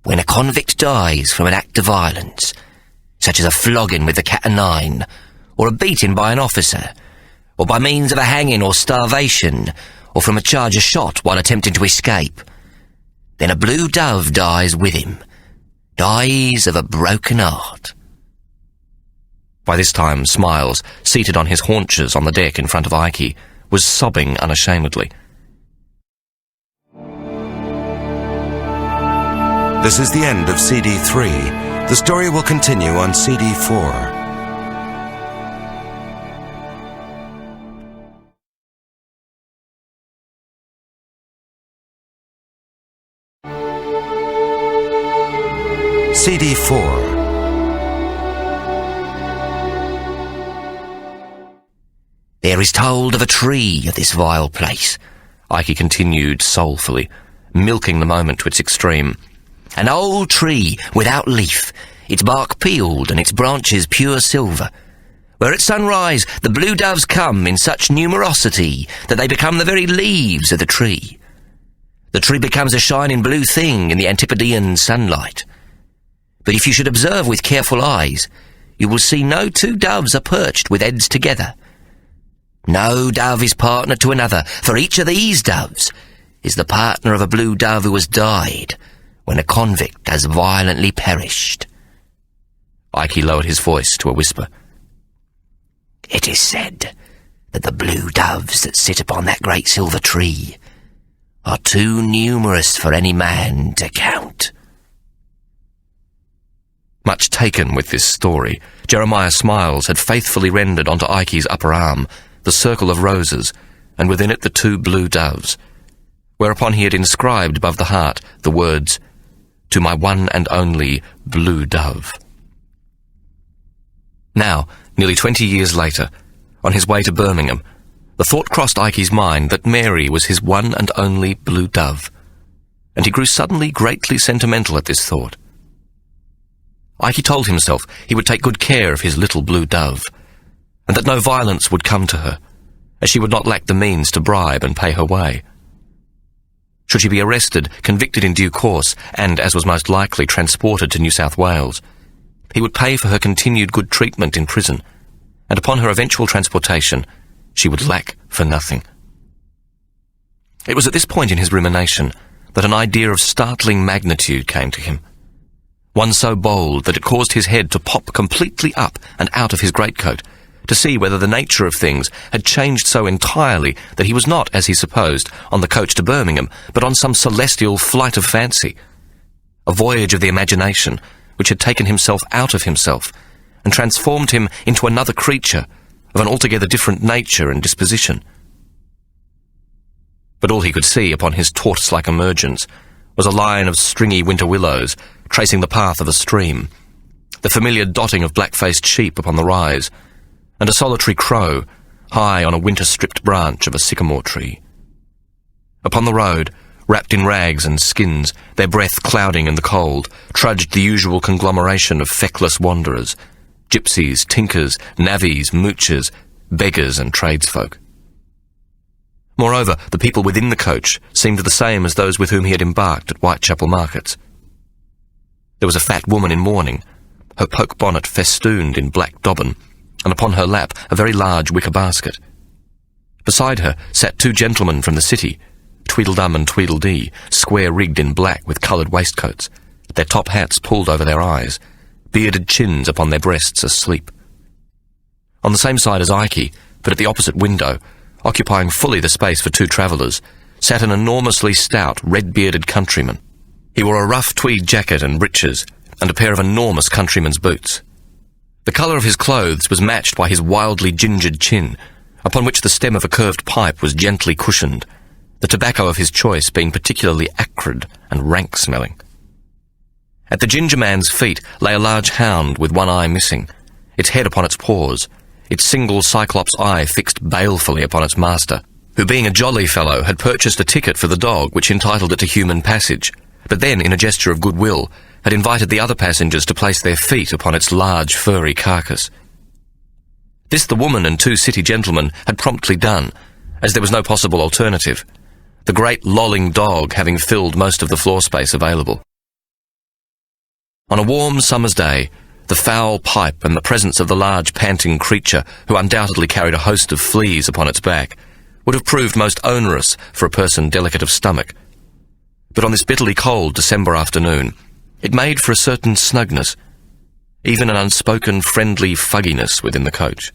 "When a convict dies from an act of violence, such as a flogging with the cat-o'-nine, or a beating by an officer, or by means of a hanging or starvation, or from a charge of shot while attempting to escape, then a blue dove dies with him, dies of a broken heart." By this time, Smiles, seated on his haunches on the deck in front of Ike, was sobbing unashamedly. This is the end of CD 3, The story will continue on CD 4. CD 4. There is told of a tree of this vile place, Ike continued soulfully, milking the moment to its extreme. an old tree without leaf, its bark peeled and its branches pure silver, where at sunrise the blue doves come in such numerosity that they become the very leaves of the tree. The tree becomes a shining blue thing in the Antipodean sunlight. But if you should observe with careful eyes, you will see no two doves are perched with heads together. No dove is partner to another, for each of these doves is the partner of a blue dove who has died when a convict has violently perished. Ike lowered his voice to a whisper. It is said that the blue doves that sit upon that great silver tree are too numerous for any man to count. Much taken with this story, Jeremiah Smiles had faithfully rendered onto Ike's upper arm the circle of roses, and within it the two blue doves, whereupon he had inscribed above the heart the words, "To my one and only blue dove." Now, nearly 20 years later, on his way to Birmingham, the thought crossed Ike's mind that Mary was his one and only blue dove, and he grew suddenly greatly sentimental at this thought. Ike told himself he would take good care of his little blue dove, and that no violence would come to her, as she would not lack the means to bribe and pay her way. Should she be arrested, convicted in due course, and, as was most likely, transported to New South Wales, he would pay for her continued good treatment in prison, and upon her eventual transportation, she would lack for nothing. It was at this point in his rumination that an idea of startling magnitude came to him, one so bold that it caused his head to pop completely up and out of his greatcoat, to see whether the nature of things had changed so entirely that he was not, as he supposed, on the coach to Birmingham, but on some celestial flight of fancy, a voyage of the imagination which had taken himself out of himself and transformed him into another creature of an altogether different nature and disposition. But all he could see upon his tortoise-like emergence was a line of stringy winter willows tracing the path of a stream, the familiar dotting of black-faced sheep upon the rise, and a solitary crow high on a winter-stripped branch of a sycamore tree. Upon the road, wrapped in rags and skins, their breath clouding in the cold, trudged the usual conglomeration of feckless wanderers, gypsies, tinkers, navvies, moochers, beggars and tradesfolk. Moreover, the people within the coach seemed the same as those with whom he had embarked at Whitechapel markets. There was a fat woman in mourning, her poke bonnet festooned in black dobbin, and upon her lap a very large wicker basket. Beside her sat two gentlemen from the city, Tweedledum and Tweedledee, square-rigged in black with coloured waistcoats, their top hats pulled over their eyes, bearded chins upon their breasts asleep. On the same side as Ike, but at the opposite window, occupying fully the space for two travellers, sat an enormously stout, red-bearded countryman. He wore a rough tweed jacket and breeches, and a pair of enormous countryman's boots. The colour of his clothes was matched by his wildly gingered chin, upon which the stem of a curved pipe was gently cushioned, the tobacco of his choice being particularly acrid and rank-smelling. At the ginger man's feet lay a large hound with one eye missing, its head upon its paws, its single cyclops eye fixed balefully upon its master, who, being a jolly fellow, had purchased a ticket for the dog which entitled it to human passage, but then, in a gesture of goodwill, had invited the other passengers to place their feet upon its large furry carcass. This the woman and two city gentlemen had promptly done, as there was no possible alternative, the great lolling dog having filled most of the floor space available. On a warm summer's day, the foul pipe and the presence of the large panting creature, who undoubtedly carried a host of fleas upon its back, would have proved most onerous for a person delicate of stomach. But on this bitterly cold December afternoon, it made for a certain snugness, even an unspoken friendly fugginess within the coach.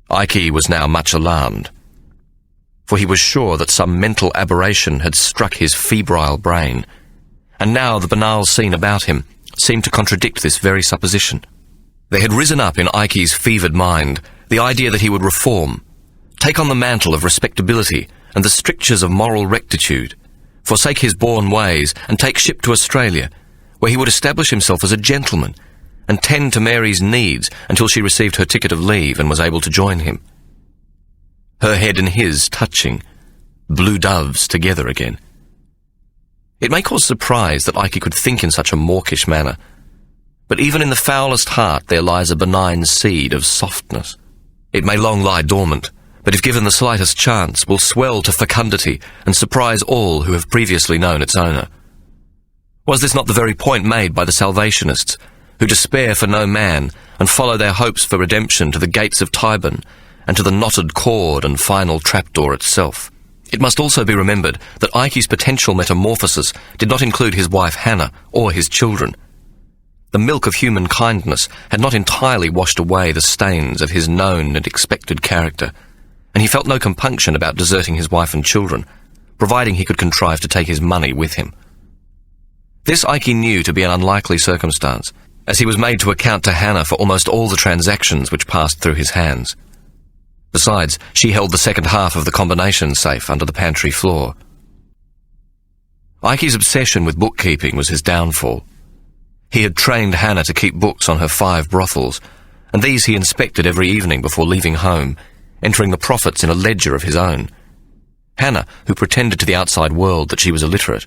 Ike was now much alarmed, for he was sure that some mental aberration had struck his febrile brain, and now the banal scene about him, seemed to contradict this very supposition. There had risen up in Ike's fevered mind the idea that he would reform, take on the mantle of respectability and the strictures of moral rectitude, forsake his born ways and take ship to Australia, where he would establish himself as a gentleman and tend to Mary's needs until she received her ticket of leave and was able to join him. Her head and his touching, blue doves together again. It may cause surprise that Ike could think in such a mawkish manner, but even in the foulest heart there lies a benign seed of softness. It may long lie dormant, but if given the slightest chance, will swell to fecundity and surprise all who have previously known its owner. Was this not the very point made by the Salvationists, who despair for no man and follow their hopes for redemption to the gates of Tyburn and to the knotted cord and final trapdoor itself? It must also be remembered that Ike's potential metamorphosis did not include his wife Hannah or his children. The milk of human kindness had not entirely washed away the stains of his known and expected character, and he felt no compunction about deserting his wife and children, providing he could contrive to take his money with him. This Ike knew to be an unlikely circumstance, as he was made to account to Hannah for almost all the transactions which passed through his hands. Besides, she held the second half of the combination safe under the pantry floor. Ike's obsession with bookkeeping was his downfall. He had trained Hannah to keep books on her 5 brothels, and these he inspected every evening before leaving home, entering the profits in a ledger of his own. Hannah, who pretended to the outside world that she was illiterate,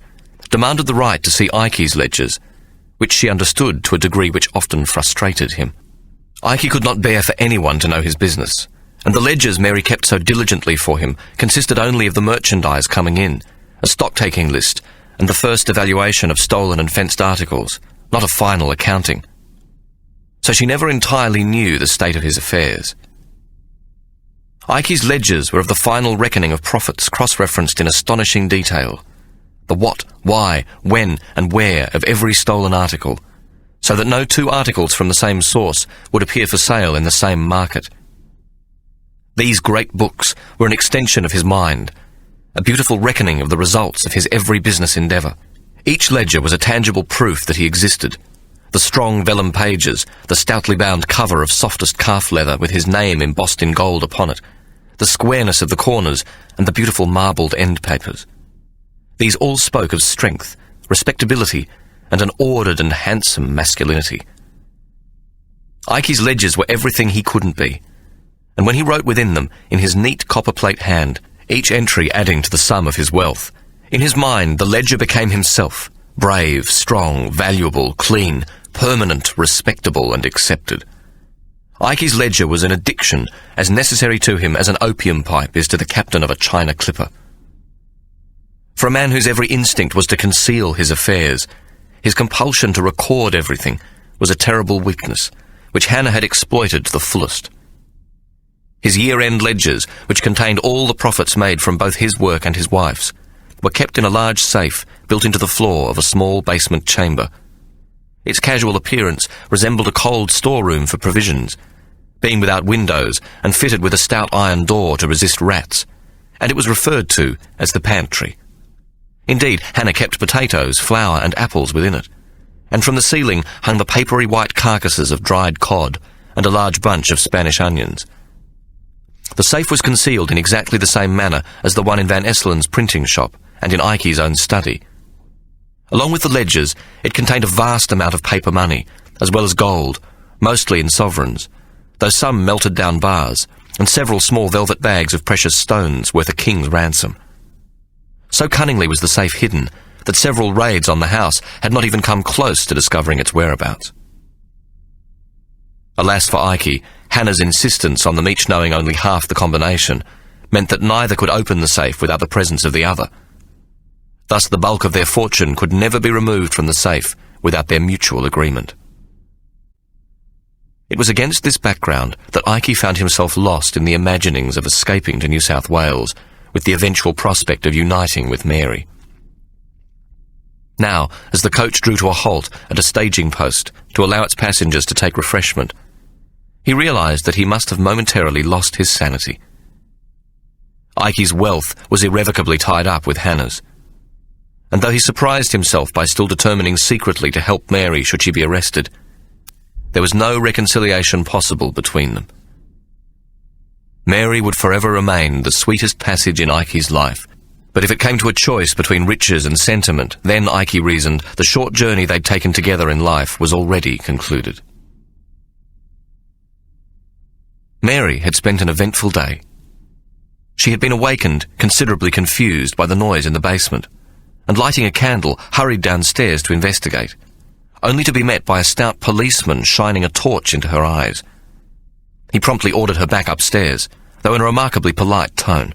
demanded the right to see Ike's ledgers, which she understood to a degree which often frustrated him. Ike could not bear for anyone to know his business, and the ledgers Mary kept so diligently for him consisted only of the merchandise coming in, a stock-taking list, and the first evaluation of stolen and fenced articles, not a final accounting. So she never entirely knew the state of his affairs. Ike's ledgers were of the final reckoning of profits cross-referenced in astonishing detail, the what, why, when, and where of every stolen article, so that no 2 articles from the same source would appear for sale in the same market. These great books were an extension of his mind, a beautiful reckoning of the results of his every business endeavour. Each ledger was a tangible proof that he existed. The strong vellum pages, the stoutly bound cover of softest calf leather with his name embossed in gold upon it, the squareness of the corners, and the beautiful marbled end papers. These all spoke of strength, respectability, and an ordered and handsome masculinity. Ike's ledgers were everything he couldn't be, and when he wrote within them, in his neat copperplate hand, each entry adding to the sum of his wealth, in his mind the ledger became himself, brave, strong, valuable, clean, permanent, respectable, and accepted. Ike's ledger was an addiction as necessary to him as an opium pipe is to the captain of a China clipper. For a man whose every instinct was to conceal his affairs, his compulsion to record everything was a terrible weakness, which Hannah had exploited to the fullest. His year-end ledgers, which contained all the profits made from both his work and his wife's, were kept in a large safe built into the floor of a small basement chamber. Its casual appearance resembled a cold storeroom for provisions, being without windows and fitted with a stout iron door to resist rats, and it was referred to as the pantry. Indeed, Hannah kept potatoes, flour, and apples within it, and from the ceiling hung the papery white carcasses of dried cod and a large bunch of Spanish onions. The safe was concealed in exactly the same manner as the one in Van Esselen's printing shop and in Ike's own study. Along with the ledgers, it contained a vast amount of paper money, as well as gold, mostly in sovereigns, though some melted down bars, and several small velvet bags of precious stones worth a king's ransom. So cunningly was the safe hidden that several raids on the house had not even come close to discovering its whereabouts. Alas for Ike, Hannah's insistence on them each knowing only half the combination meant that neither could open the safe without the presence of the other. Thus the bulk of their fortune could never be removed from the safe without their mutual agreement. It was against this background that Ike found himself lost in the imaginings of escaping to New South Wales with the eventual prospect of uniting with Mary. Now, as the coach drew to a halt at a staging post to allow its passengers to take refreshment, he realised that he must have momentarily lost his sanity. Ike's wealth was irrevocably tied up with Hannah's. and though he surprised himself by still determining secretly to help Mary should she be arrested, there was no reconciliation possible between them. Mary would forever remain the sweetest passage in Ikey's life, but if it came to a choice between riches and sentiment, then, Ikey reasoned, the short journey they'd taken together in life was already concluded. Mary had spent an eventful day. She had been awakened, considerably confused by the noise in the basement, and lighting a candle, hurried downstairs to investigate, only to be met by a stout policeman shining a torch into her eyes. He promptly ordered her back upstairs, though in a remarkably polite tone.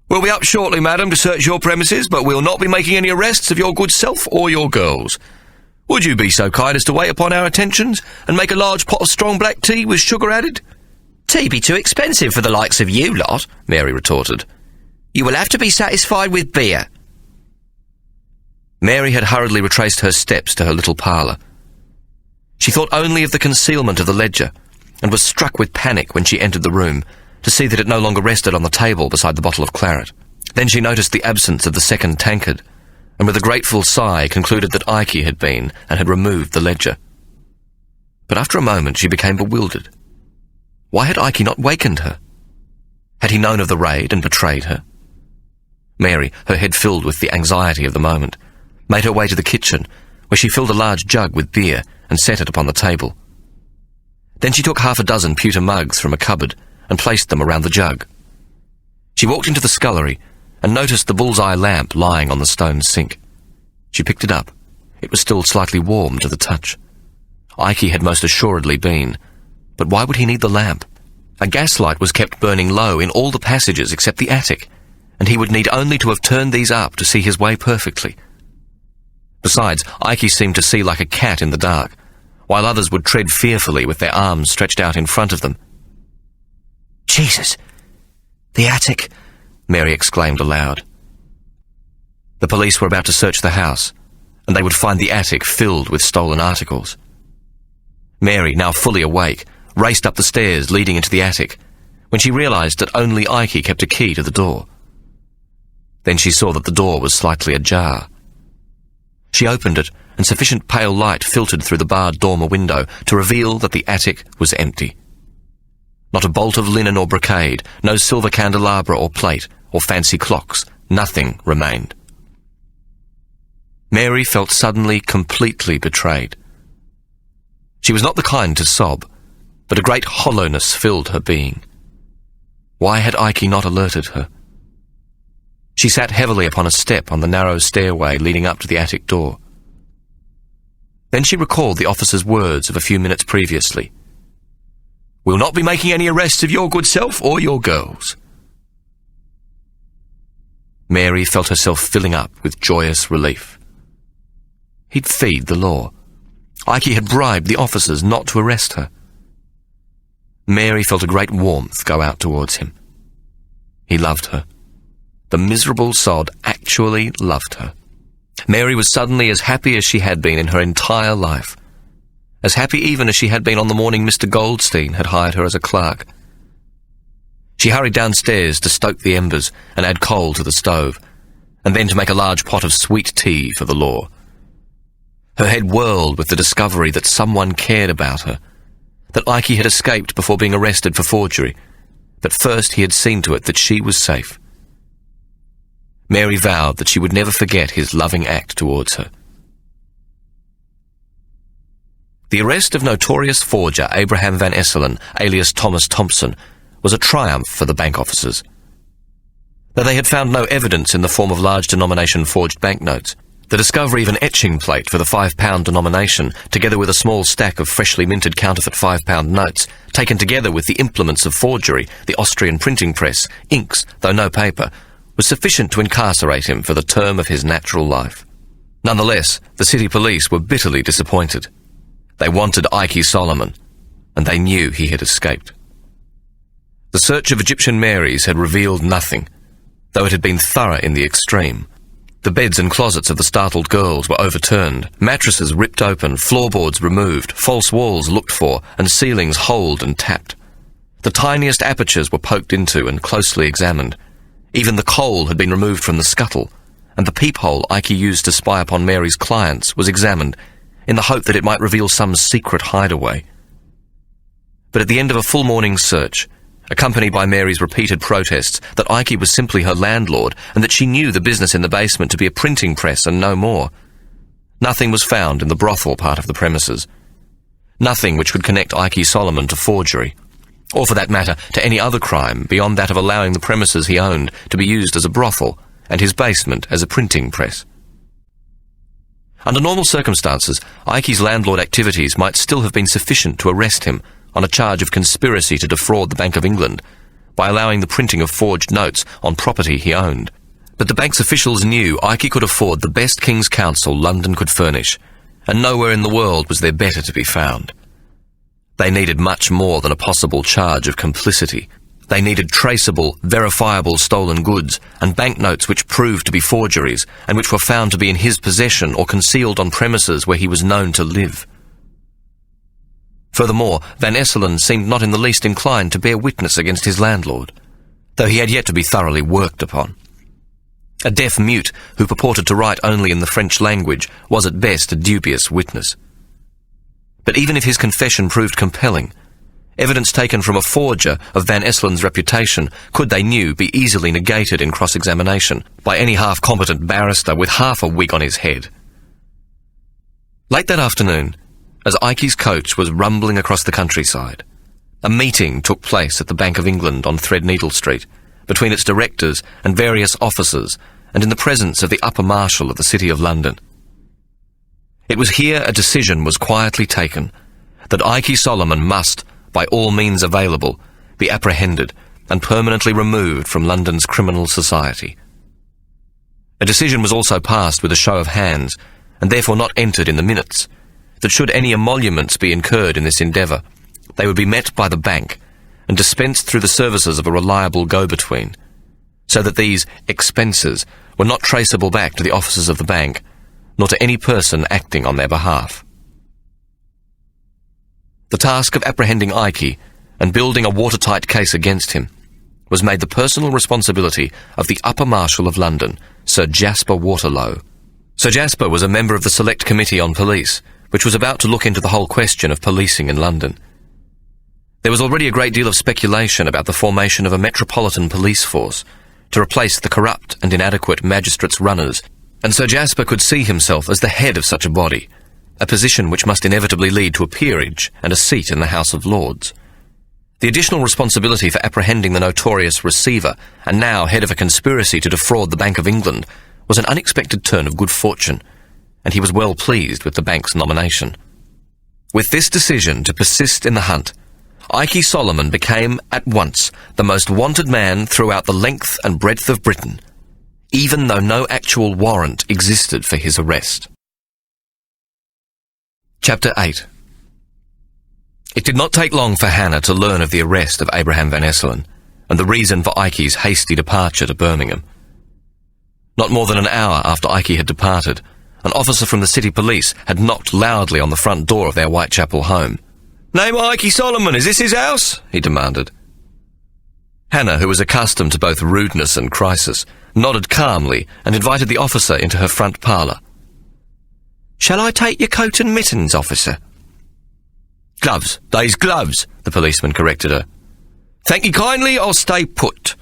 "We'll be up shortly, madam, to search your premises, but we'll not be making any arrests of your good self or your girls. Would you be so kind as to wait upon our attentions and make a large pot of strong black tea with sugar added?" "Tea be too expensive for the likes of you lot," Mary retorted. "You will have to be satisfied with beer." Mary had hurriedly retraced her steps to her little parlour. She thought only of the concealment of the ledger, and was struck with panic when she entered the room to see that it no longer rested on the table beside the bottle of claret. Then she noticed the absence of the second tankard, and with a grateful sigh concluded that Ikey had been and had removed the ledger. But after a moment she became bewildered. Why had Ikey not wakened her? Had he known of the raid and betrayed her? Mary, her head filled with the anxiety of the moment, made her way to the kitchen, where she filled a large jug with beer and set it upon the table. Then she took 6 pewter mugs from a cupboard and placed them around the jug. She walked into the scullery and noticed the bull's-eye lamp lying on the stone sink. She picked it up. It was still slightly warm to the touch. Ikey had most assuredly been. But why would he need the lamp? A gaslight was kept burning low in all the passages except the attic, and he would need only to have turned these up to see his way perfectly. Besides, Ikey seemed to see like a cat in the dark, while others would tread fearfully with their arms stretched out in front of them. "Jesus! The attic!" Mary exclaimed aloud. The police were about to search the house, and they would find the attic filled with stolen articles. Mary, now fully awake, raced up the stairs leading into the attic, when she realised that only Ikey kept a key to the door. Then she saw that the door was slightly ajar. She opened it, and sufficient pale light filtered through the barred dormer window to reveal that the attic was empty. Not a bolt of linen or brocade, no silver candelabra or plate, or fancy clocks, nothing remained. Mary felt suddenly completely betrayed. She was not the kind to sob, but a great hollowness filled her being. Why had Ikey not alerted her? She sat heavily upon a step on the narrow stairway leading up to the attic door. Then she recalled the officer's words of a few minutes previously. "We'll not be making any arrests of your good self or your girls." Mary felt herself filling up with joyous relief. He'd feed the law. Ikey had bribed the officers not to arrest her. Mary felt a great warmth go out towards him. He loved her. The miserable sod actually loved her. Mary was suddenly as happy as she had been in her entire life. As happy even as she had been on the morning Mr. Goldstein had hired her as a clerk. She hurried downstairs to stoke the embers and add coal to the stove, and then to make a large pot of sweet tea for the law. Her head whirled with the discovery that someone cared about her, that Ikey had escaped before being arrested for forgery, that first he had seen to it that she was safe. Mary vowed that she would never forget his loving act towards her. The arrest of notorious forger Abraham Van Esselen, alias Thomas Thompson, was a triumph for the bank officers. Though they had found no evidence in the form of large denomination forged banknotes, the discovery of an etching plate for the £5 denomination, together with a small stack of freshly minted counterfeit £5 notes, taken together with the implements of forgery, the Austrian printing press, inks, though no paper, was sufficient to incarcerate him for the term of his natural life. Nonetheless, the city police were bitterly disappointed. They wanted Ikey Solomon, and they knew he had escaped. The search of Egyptian Marys had revealed nothing, though it had been thorough in the extreme. The beds and closets of the startled girls were overturned, mattresses ripped open, floorboards removed, false walls looked for, and ceilings holed and tapped. The tiniest apertures were poked into and closely examined. Even the coal had been removed from the scuttle, and the peephole Ike used to spy upon Mary's clients was examined, in the hope that it might reveal some secret hideaway. But at the end of a full morning's search, accompanied by Mary's repeated protests that Ike was simply her landlord and that she knew the business in the basement to be a printing press and no more, nothing was found in the brothel part of the premises. Nothing which could connect Ike Solomon to forgery, or for that matter, to any other crime beyond that of allowing the premises he owned to be used as a brothel and his basement as a printing press. Under normal circumstances, Ike's landlord activities might still have been sufficient to arrest him on a charge of conspiracy to defraud the Bank of England by allowing the printing of forged notes on property he owned. But the bank's officials knew Ike could afford the best King's Counsel London could furnish, and nowhere in the world was there better to be found. They needed much more than a possible charge of complicity. They needed traceable, verifiable stolen goods and banknotes which proved to be forgeries and which were found to be in his possession or concealed on premises where he was known to live. Furthermore, Van Esselen seemed not in the least inclined to bear witness against his landlord, though he had yet to be thoroughly worked upon. A deaf mute who purported to write only in the French language was at best a dubious witness. But even if his confession proved compelling, evidence taken from a forger of Van Esselen's reputation could, they knew, be easily negated in cross-examination by any half-competent barrister with half a wig on his head. Late that afternoon, as Ike's coach was rumbling across the countryside, a meeting took place at the Bank of England on Threadneedle Street, between its directors and various officers, and in the presence of the Upper Marshal of the City of London. It was here a decision was quietly taken that Ike Solomon must, by all means available, be apprehended and permanently removed from London's criminal society. A decision was also passed with a show of hands, and therefore not entered in the minutes, that should any emoluments be incurred in this endeavour, they would be met by the bank and dispensed through the services of a reliable go-between, so that these expenses were not traceable back to the officers of the bank, nor to any person acting on their behalf. The task of apprehending Ike and building a watertight case against him was made the personal responsibility of the Upper Marshal of London, Sir Jasper Waterlow. Sir Jasper was a member of the Select Committee on Police, which was about to look into the whole question of policing in London. There was already a great deal of speculation about the formation of a metropolitan police force to replace the corrupt and inadequate magistrates' runners, and Sir Jasper could see himself as the head of such a body, a position which must inevitably lead to a peerage and a seat in the House of Lords. The additional responsibility for apprehending the notorious receiver, and now head of a conspiracy to defraud the Bank of England, was an unexpected turn of good fortune, and he was well pleased with the bank's nomination. With this decision to persist in the hunt, Ike Solomon became at once the most wanted man throughout the length and breadth of Britain, even though no actual warrant existed for his arrest. Chapter 8. It did not take long for Hannah to learn of the arrest of Abraham Van Esselen and the reason for Ike's hasty departure to Birmingham. Not more than an hour after Ike had departed, an officer from the city police had knocked loudly on the front door of their Whitechapel home. "Name Ike Solomon, is this his house?" he demanded. Hannah, who was accustomed to both rudeness and crisis, nodded calmly and invited the officer into her front parlour. "Shall I take your coat and mittens, officer?" "Gloves, they's gloves," the policeman corrected her. "Thank you kindly, I'll stay put."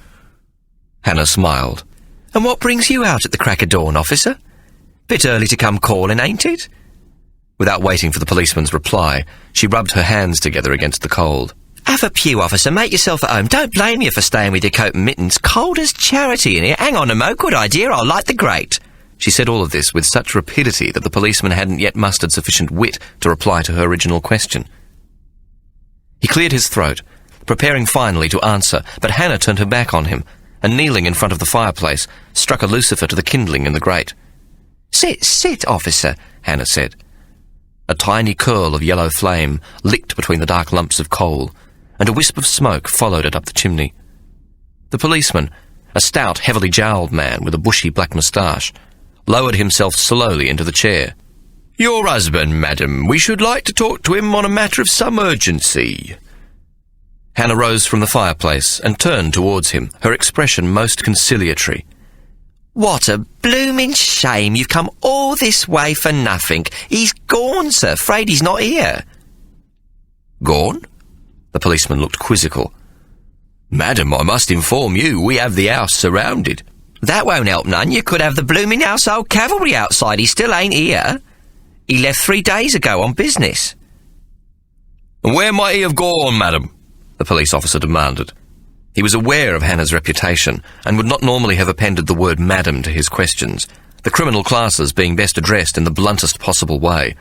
Hannah smiled. "And what brings you out at the crack of dawn, officer? Bit early to come calling, ain't it?" Without waiting for the policeman's reply, she rubbed her hands together against the cold. "Have a pew, officer. Make yourself at home. Don't blame you for staying with your coat and mittens. Cold as charity in here. Hang on a mo. Good idea. I'll light the grate." She said all of this with such rapidity that the policeman hadn't yet mustered sufficient wit to reply to her original question. He cleared his throat, preparing finally to answer, but Hannah turned her back on him, and kneeling in front of the fireplace, struck a lucifer to the kindling in the grate. Sit, officer," Hannah said. A tiny curl of yellow flame licked between the dark lumps of coal, and a wisp of smoke followed it up the chimney. The policeman, a stout, heavily jowled man with a bushy black moustache, lowered himself slowly into the chair. "Your husband, madam. We should like to talk to him on a matter of some urgency." Hannah rose from the fireplace and turned towards him, her expression most conciliatory. What a blooming shame. You've come all this way for nothing. He's gone, sir. Afraid he's not here. Gone? The policeman looked quizzical. Madam, I must inform you, we have the house surrounded. That won't help none. You could have the blooming household cavalry outside. He still ain't here. He left 3 days ago on business. And where might he have gone, madam? The police officer demanded. He was aware of Hannah's reputation and would not normally have appended the word madam to his questions, the criminal classes being best addressed in the bluntest possible way.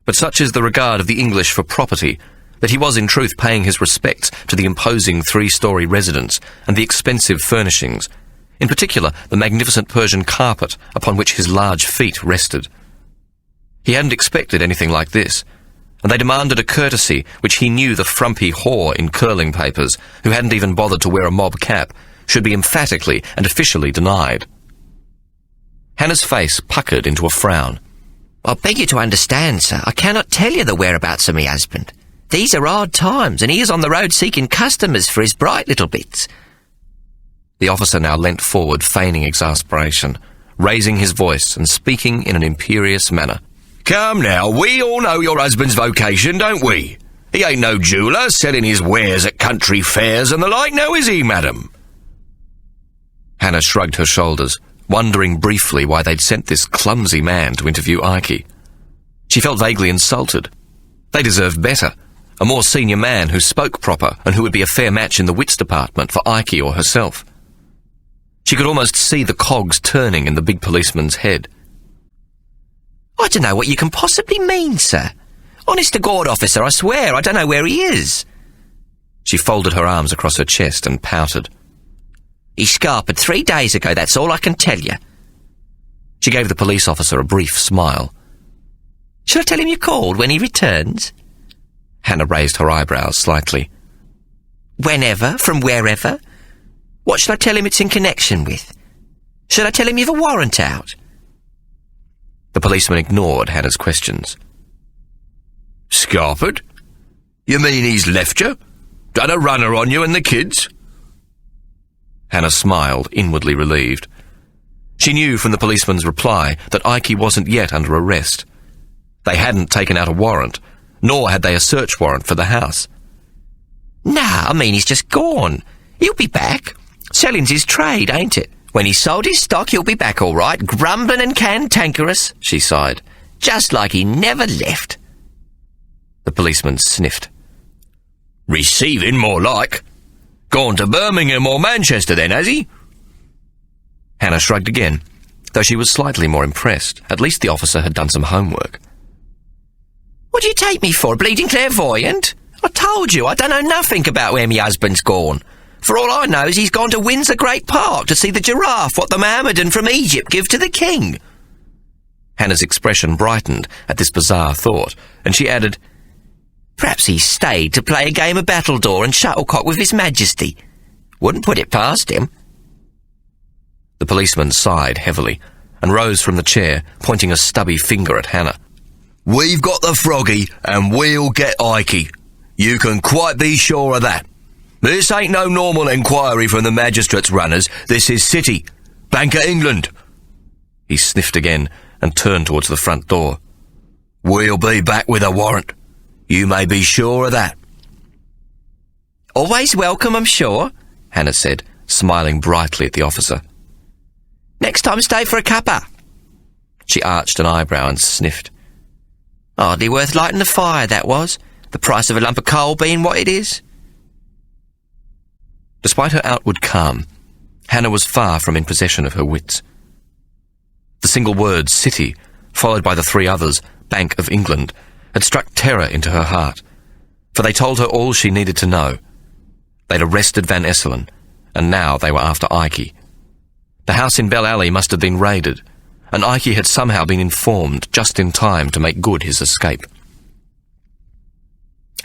But such is the regard of the English for property that he was in truth paying his respects to the imposing 3-story residence and the expensive furnishings, in particular the magnificent Persian carpet upon which his large feet rested. He hadn't expected anything like this, and they demanded a courtesy which he knew the frumpy whore in curling papers, who hadn't even bothered to wear a mob cap, should be emphatically and officially denied. Hannah's face puckered into a frown. I beg you to understand, sir, I cannot tell you the whereabouts of my husband. These are hard times, and he is on the road seeking customers for his bright little bits. The officer now leant forward, feigning exasperation, raising his voice and speaking in an imperious manner. Come now, we all know your husband's vocation, don't we? He ain't no jeweller selling his wares at country fairs and the like, now is he, madam? Hannah shrugged her shoulders, wondering briefly why they'd sent this clumsy man to interview Ikey. She felt vaguely insulted. They deserved better, a more senior man who spoke proper and who would be a fair match in the wits department for Ikey or herself. She could almost see the cogs turning in the big policeman's head. I don't know what you can possibly mean, sir. Honest to God, officer, I swear, I don't know where he is. She folded her arms across her chest and pouted. He scarpered 3 days ago, that's all I can tell you. She gave the police officer a brief smile. Shall I tell him you called when he returns? Hannah raised her eyebrows slightly. Whenever, from wherever? What shall I tell him it's in connection with? Shall I tell him you've a warrant out? The policeman ignored Hannah's questions. Scarpered? You mean he's left you? Done a runner on you and the kids? Hannah smiled, inwardly relieved. She knew from the policeman's reply that Ikey wasn't yet under arrest. They hadn't taken out a warrant, nor had they a search warrant for the house. Nah, I mean he's just gone. He'll be back. Selling's his trade, ain't it? When he's sold his stock, he'll be back all right, grumbling and cantankerous, she sighed. Just like he never left. The policeman sniffed. Receiving, more like. Gone to Birmingham or Manchester then, has he? Hannah shrugged again, though she was slightly more impressed. At least the officer had done some homework. What do you take me for, a bleeding clairvoyant? I told you, I don't know nothing about where me husband's gone. For all I know is he's gone to Windsor Great Park to see the giraffe what the Mohammedan from Egypt give to the king. Hannah's expression brightened at this bizarre thought, and she added, Perhaps he stayed to play a game of battledore and shuttlecock with His Majesty. Wouldn't put it past him. The policeman sighed heavily and rose from the chair, pointing a stubby finger at Hannah. We've got the froggy, and we'll get Ikey. You can quite be sure of that. This ain't no normal inquiry from the magistrate's runners. This is City, Bank of England. He sniffed again and turned towards the front door. We'll be back with a warrant. You may be sure of that. Always welcome, I'm sure, Hannah said, smiling brightly at the officer. Next time stay for a cuppa. She arched an eyebrow and sniffed. Hardly worth lighting the fire, that was. The price of a lump of coal being what it is. Despite her outward calm, Hannah was far from in possession of her wits. The single word City, followed by the 3 others, Bank of England, had struck terror into her heart, for they told her all she needed to know. They'd arrested Van Esselen, and now they were after Ikey. The house in Bell Alley must have been raided, and Ikey had somehow been informed just in time to make good his escape.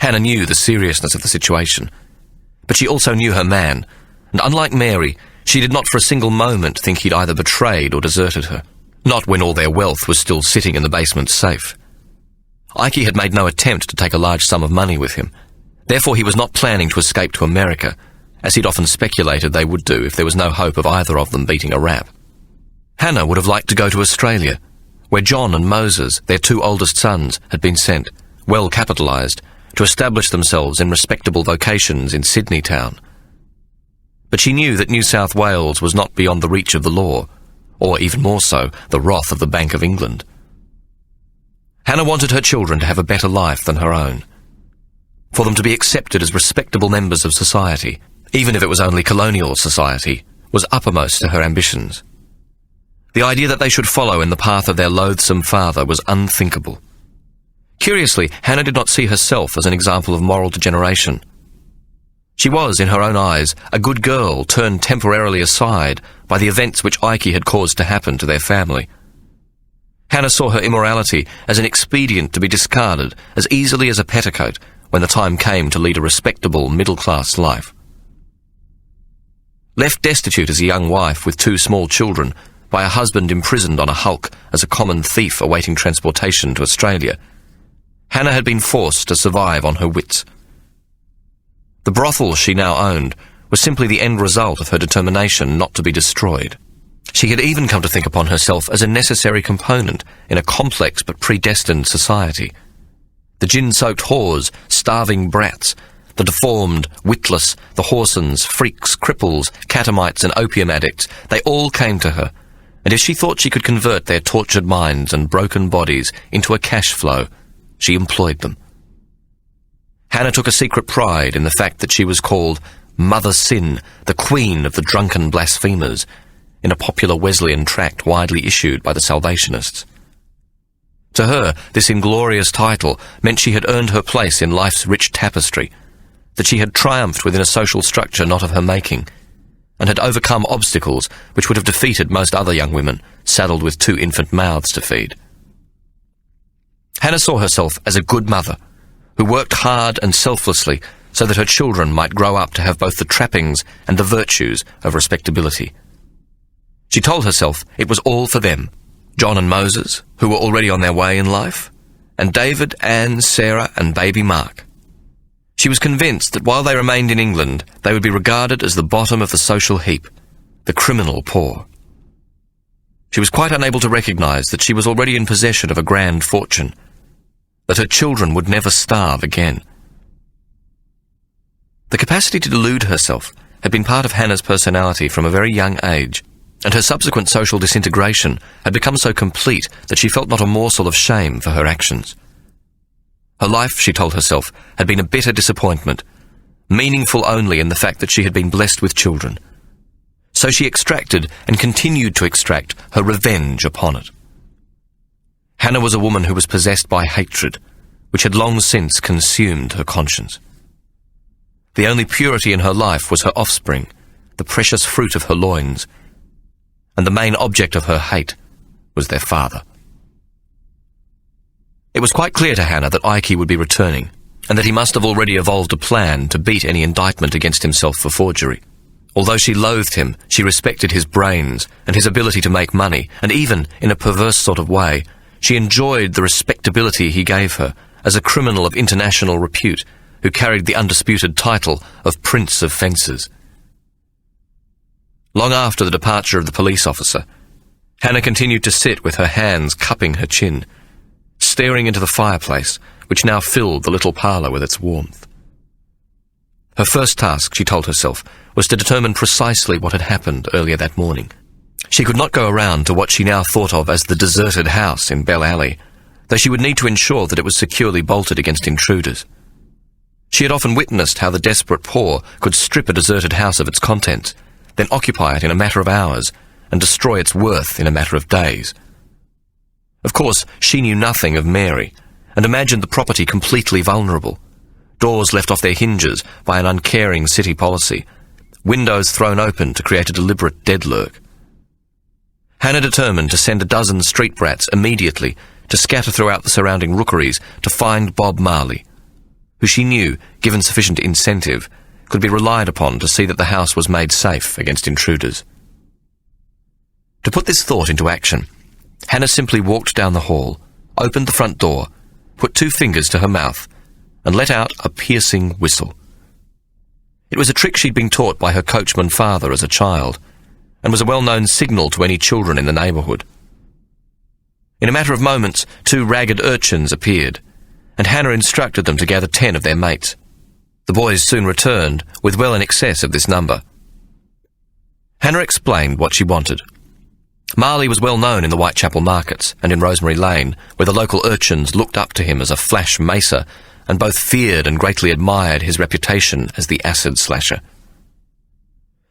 Hannah knew the seriousness of the situation, but she also knew her man, and unlike Mary, she did not for a single moment think he'd either betrayed or deserted her, not when all their wealth was still sitting in the basement safe. Ikey had made no attempt to take a large sum of money with him. Therefore he was not planning to escape to America, as he'd often speculated they would do if there was no hope of either of them beating a rap. Hannah would have liked to go to Australia, where John and Moses, their two oldest sons, had been sent, well capitalised, to establish themselves in respectable vocations in Sydney town. But she knew that New South Wales was not beyond the reach of the law, or even more so, the wrath of the Bank of England. Hannah wanted her children to have a better life than her own, for them to be accepted as respectable members of society, even if it was only colonial society, was uppermost to her ambitions. The idea that they should follow in the path of their loathsome father was unthinkable. Curiously, Hannah did not see herself as an example of moral degeneration. She was, in her own eyes, a good girl turned temporarily aside by the events which Ike had caused to happen to their family. Hannah saw her immorality as an expedient to be discarded as easily as a petticoat when the time came to lead a respectable middle-class life. Left destitute as a young wife with two small children, by a husband imprisoned on a hulk as a common thief awaiting transportation to Australia, Hannah had been forced to survive on her wits. The brothel she now owned was simply the end result of her determination not to be destroyed. She had even come to think upon herself as a necessary component in a complex but predestined society. The gin-soaked whores, starving brats, the deformed, witless, the whoresons, freaks, cripples, catamites and opium addicts, they all came to her, and if she thought she could convert their tortured minds and broken bodies into a cash flow, she employed them. Hannah took a secret pride in the fact that she was called Mother Sin, the Queen of the Drunken Blasphemers, in a popular Wesleyan tract widely issued by the Salvationists. To her, this inglorious title meant she had earned her place in life's rich tapestry, that she had triumphed within a social structure not of her making, and had overcome obstacles which would have defeated most other young women saddled with two infant mouths to feed. Hannah saw herself as a good mother, who worked hard and selflessly so that her children might grow up to have both the trappings and the virtues of respectability. She told herself it was all for them, John and Moses, who were already on their way in life, and David, Anne, Sarah, and baby Mark. She was convinced that while they remained in England, they would be regarded as the bottom of the social heap, the criminal poor. She was quite unable to recognise that she was already in possession of a grand fortune, that her children would never starve again. The capacity to delude herself had been part of Hannah's personality from a very young age, and her subsequent social disintegration had become so complete that she felt not a morsel of shame for her actions. Her life, she told herself, had been a bitter disappointment, meaningful only in the fact that she had been blessed with children. So she extracted and continued to extract her revenge upon it. Hannah was a woman who was possessed by hatred, which had long since consumed her conscience. The only purity in her life was her offspring, the precious fruit of her loins, and the main object of her hate was their father. It was quite clear to Hannah that Ike would be returning, and that he must have already evolved a plan to beat any indictment against himself for forgery. Although she loathed him, she respected his brains and his ability to make money, and even, in a perverse sort of way, she enjoyed the respectability he gave her as a criminal of international repute who carried the undisputed title of Prince of Fences. Long after the departure of the police officer, Hannah continued to sit with her hands cupping her chin, staring into the fireplace, which now filled the little parlour with its warmth. Her first task, she told herself, was to determine precisely what had happened earlier that morning. She could not go around to what she now thought of as the deserted house in Bell Alley, though she would need to ensure that it was securely bolted against intruders. She had often witnessed how the desperate poor could strip a deserted house of its contents, then occupy it in a matter of hours, and destroy its worth in a matter of days. Of course, she knew nothing of Mary, and imagined the property completely vulnerable, doors left off their hinges by an uncaring city policy, windows thrown open to create a deliberate deadlurk. Hannah determined to send a dozen street brats immediately to scatter throughout the surrounding rookeries to find Bob Marley, who she knew, given sufficient incentive, could be relied upon to see that the house was made safe against intruders. To put this thought into action, Hannah simply walked down the hall, opened the front door, put 2 fingers to her mouth, and let out a piercing whistle. It was a trick she'd been taught by her coachman father as a child, and was a well-known signal to any children in the neighbourhood. In a matter of moments, 2 ragged urchins appeared, and Hannah instructed them to gather 10 of their mates. The boys soon returned, with well in excess of this number. Hannah explained what she wanted. Marley was well known in the Whitechapel markets and in Rosemary Lane, where the local urchins looked up to him as a flash macer, and both feared and greatly admired his reputation as the acid slasher.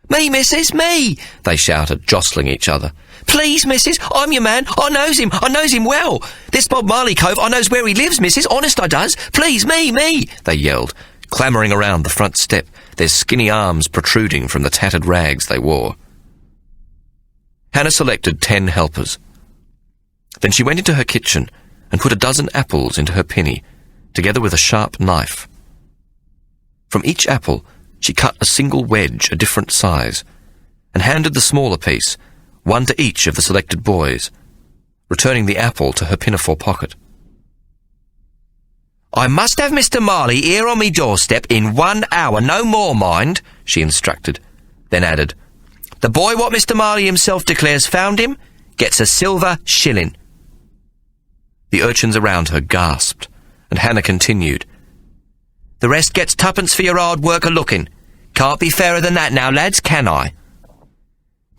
"Me, missus, me!" they shouted, jostling each other. "Please, missus, I'm your man. I knows him well. This Bob Marley cove, I knows where he lives, missus, honest I does. Please, me!" they yelled, clamouring around the front step, their skinny arms protruding from the tattered rags they wore. Hannah selected 10 helpers. Then she went into her kitchen and put a dozen apples into her pinny, together with a sharp knife. From each apple, she cut a single wedge a different size, and handed the smaller piece, one to each of the selected boys, returning the apple to her pinafore pocket. "I must have Mr. Marley here on me doorstep in 1 hour, no more, mind," she instructed, then added, "The boy what Mr. Marley himself declares found him gets a silver shilling." The urchins around her gasped, and Hannah continued, "The rest gets 2pence for your hard work a-looking. Can't be fairer than that now, lads, can I?"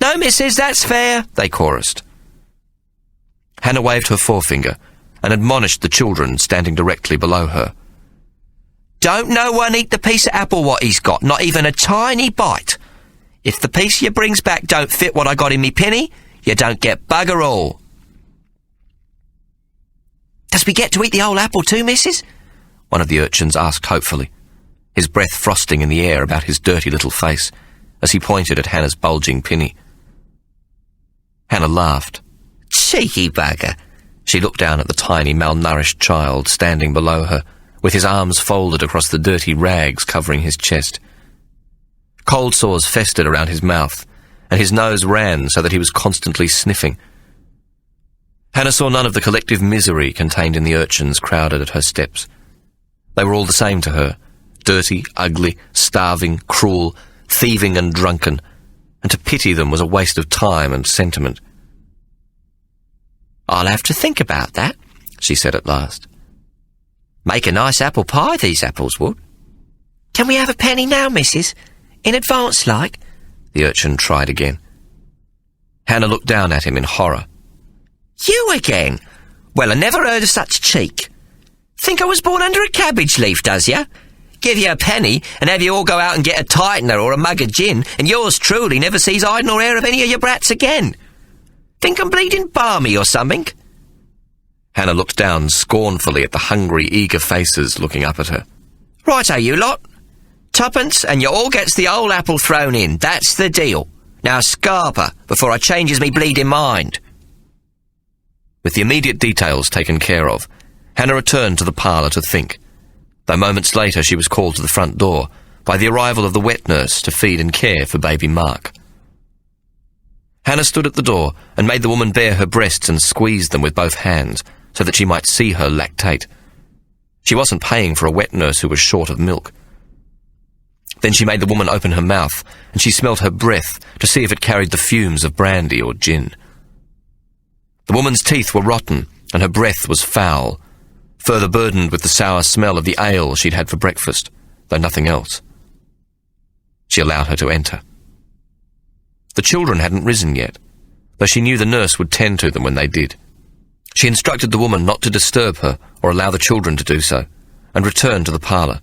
"No, missus, that's fair," they chorused. Hannah waved her forefinger and admonished the children standing directly below her. "Don't no one eat the piece of apple what he's got, not even a tiny bite. If the piece you brings back don't fit what I got in me pinny, you don't get bugger all." "Does we get to eat the whole apple too, missus?" one of the urchins asked hopefully, his breath frosting in the air about his dirty little face as he pointed at Hannah's bulging pinny. Hannah laughed. "Cheeky bugger." She looked down at the tiny, malnourished child standing below her, with his arms folded across the dirty rags covering his chest. Cold sores festered around his mouth, and his nose ran so that he was constantly sniffing. Hannah saw none of the collective misery contained in the urchins crowded at her steps. They were all the same to her, dirty, ugly, starving, cruel, thieving and drunken, and to pity them was a waste of time and sentiment. "I'll have to think about that," she said at last. "Make a nice apple pie, these apples would." "Can we have a penny now, missus? In advance, like?" The urchin tried again. Hannah looked down at him in horror. "You again? Well, I never heard of such cheek. Think I was born under a cabbage leaf, does ya? Give you a penny and have you all go out and get a tightener or a mug of gin, and yours truly never sees hide nor hair of any of your brats again. Think I'm bleeding balmy or something?" Hannah looked down scornfully at the hungry, eager faces looking up at her. "Righto, you lot. 2pence and you all gets the whole apple thrown in. That's the deal. Now scarper before I changes me bleeding mind." With the immediate details taken care of, Hannah returned to the parlour to think, though moments later she was called to the front door by the arrival of the wet nurse to feed and care for baby Mark. Hannah stood at the door and made the woman bare her breasts and squeezed them with both hands so that she might see her lactate. She wasn't paying for a wet nurse who was short of milk. Then she made the woman open her mouth, and she smelt her breath to see if it carried the fumes of brandy or gin. The woman's teeth were rotten, and her breath was foul, further burdened with the sour smell of the ale she'd had for breakfast, though nothing else. She allowed her to enter. The children hadn't risen yet, though she knew the nurse would tend to them when they did. She instructed the woman not to disturb her or allow the children to do so, and returned to the parlour,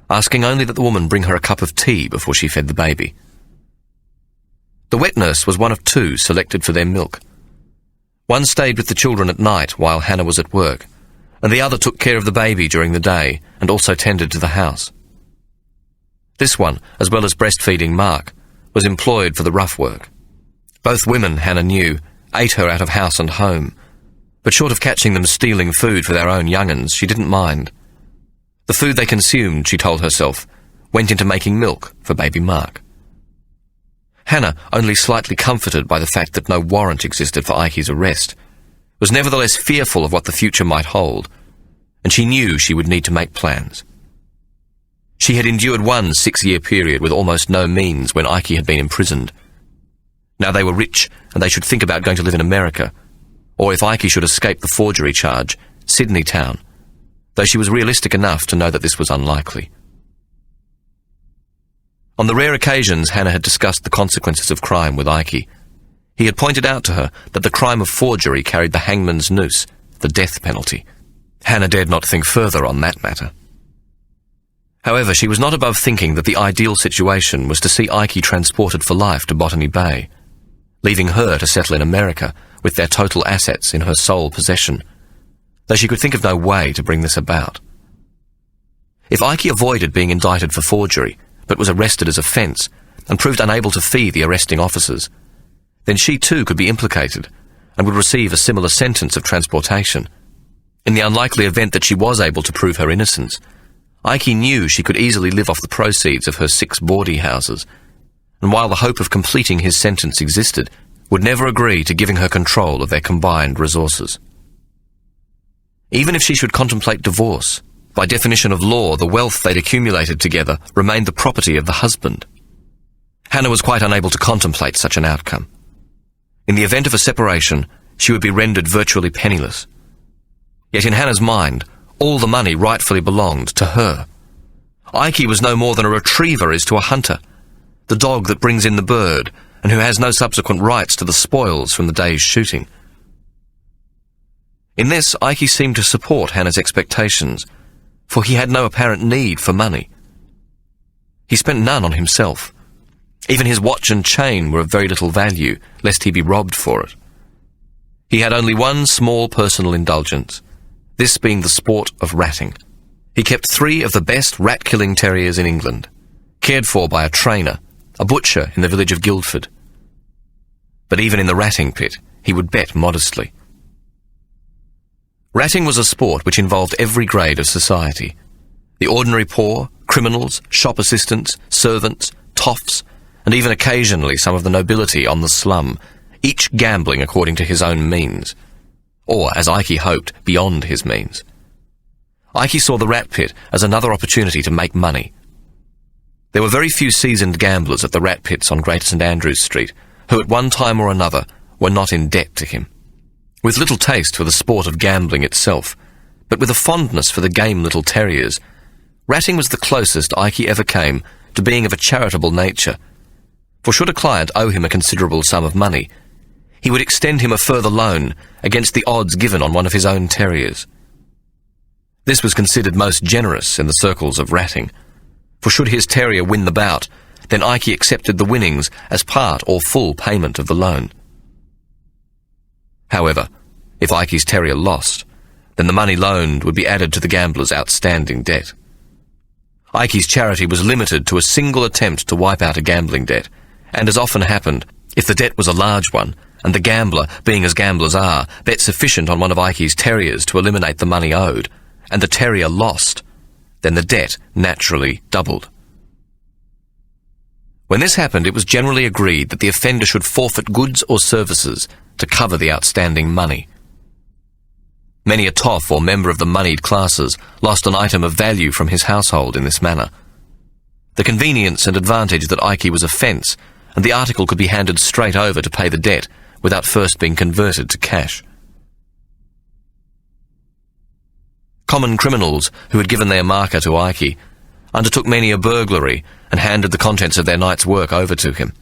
asking only that the woman bring her a cup of tea before she fed the baby. The wet nurse was one of 2 selected for their milk. One stayed with the children at night while Hannah was at work, and the other took care of the baby during the day and also tended to the house. This one, as well as breastfeeding Mark, was employed for the rough work. Both women, Hannah knew, ate her out of house and home, but short of catching them stealing food for their own young'uns, she didn't mind. The food they consumed, she told herself, went into making milk for baby Mark. Hannah, only slightly comforted by the fact that no warrant existed for Ikey's arrest, was nevertheless fearful of what the future might hold, and she knew she would need to make plans. She had endured one 6-year period with almost no means when Ikey had been imprisoned. Now they were rich, and they should think about going to live in America, or if Ike should escape the forgery charge, Sydney town, though she was realistic enough to know that this was unlikely. On the rare occasions Hannah had discussed the consequences of crime with Ike, he had pointed out to her that the crime of forgery carried the hangman's noose, the death penalty. Hannah dared not think further on that matter. However, she was not above thinking that the ideal situation was to see Ike transported for life to Botany Bay, leaving her to settle in America with their total assets in her sole possession, though she could think of no way to bring this about. If Ike avoided being indicted for forgery, but was arrested as a fence and proved unable to fee the arresting officers, then she too could be implicated and would receive a similar sentence of transportation. In the unlikely event that she was able to prove her innocence, Ike knew she could easily live off the proceeds of her 6 bawdy houses, and while the hope of completing his sentence existed, would never agree to giving her control of their combined resources. Even if she should contemplate divorce, by definition of law, the wealth they'd accumulated together remained the property of the husband. Hannah was quite unable to contemplate such an outcome. In the event of a separation, she would be rendered virtually penniless. Yet in Hannah's mind, all the money rightfully belonged to her. Ike was no more than a retriever is to a hunter, the dog that brings in the bird and who has no subsequent rights to the spoils from the day's shooting. In this, Ike seemed to support Hannah's expectations, for he had no apparent need for money. He spent none on himself. Even his watch and chain were of very little value, lest he be robbed for it. He had only one small personal indulgence, this being the sport of ratting. He kept 3 of the best rat-killing terriers in England, cared for by a trainer, a butcher in the village of Guildford. But even in the ratting pit, he would bet modestly. Ratting was a sport which involved every grade of society. The ordinary poor, criminals, shop assistants, servants, toffs, and even occasionally some of the nobility on the slum, each gambling according to his own means, or, as Ike hoped, beyond his means. Ike saw the rat pit as another opportunity to make money. There were very few seasoned gamblers at the rat pits on Greater St Andrews Street who at one time or another were not in debt to him. With little taste for the sport of gambling itself, but with a fondness for the game little terriers, ratting was the closest Ike ever came to being of a charitable nature, for should a client owe him a considerable sum of money, he would extend him a further loan against the odds given on one of his own terriers. This was considered most generous in the circles of ratting, for should his terrier win the bout, then Ike accepted the winnings as part or full payment of the loan. However, if Ike's terrier lost, then the money loaned would be added to the gambler's outstanding debt. Ike's charity was limited to a single attempt to wipe out a gambling debt, and as often happened, if the debt was a large one, and the gambler, being as gamblers are, bet sufficient on one of Ike's terriers to eliminate the money owed, and the terrier lost, then the debt naturally doubled. When this happened, it was generally agreed that the offender should forfeit goods or services to cover the outstanding money. Many a toff or member of the moneyed classes lost an item of value from his household in this manner. The convenience and advantage that Ike was a fence, and the article could be handed straight over to pay the debt without first being converted to cash. Common criminals who had given their marker to Ike undertook many a burglary and handed the contents of their night's work over to him,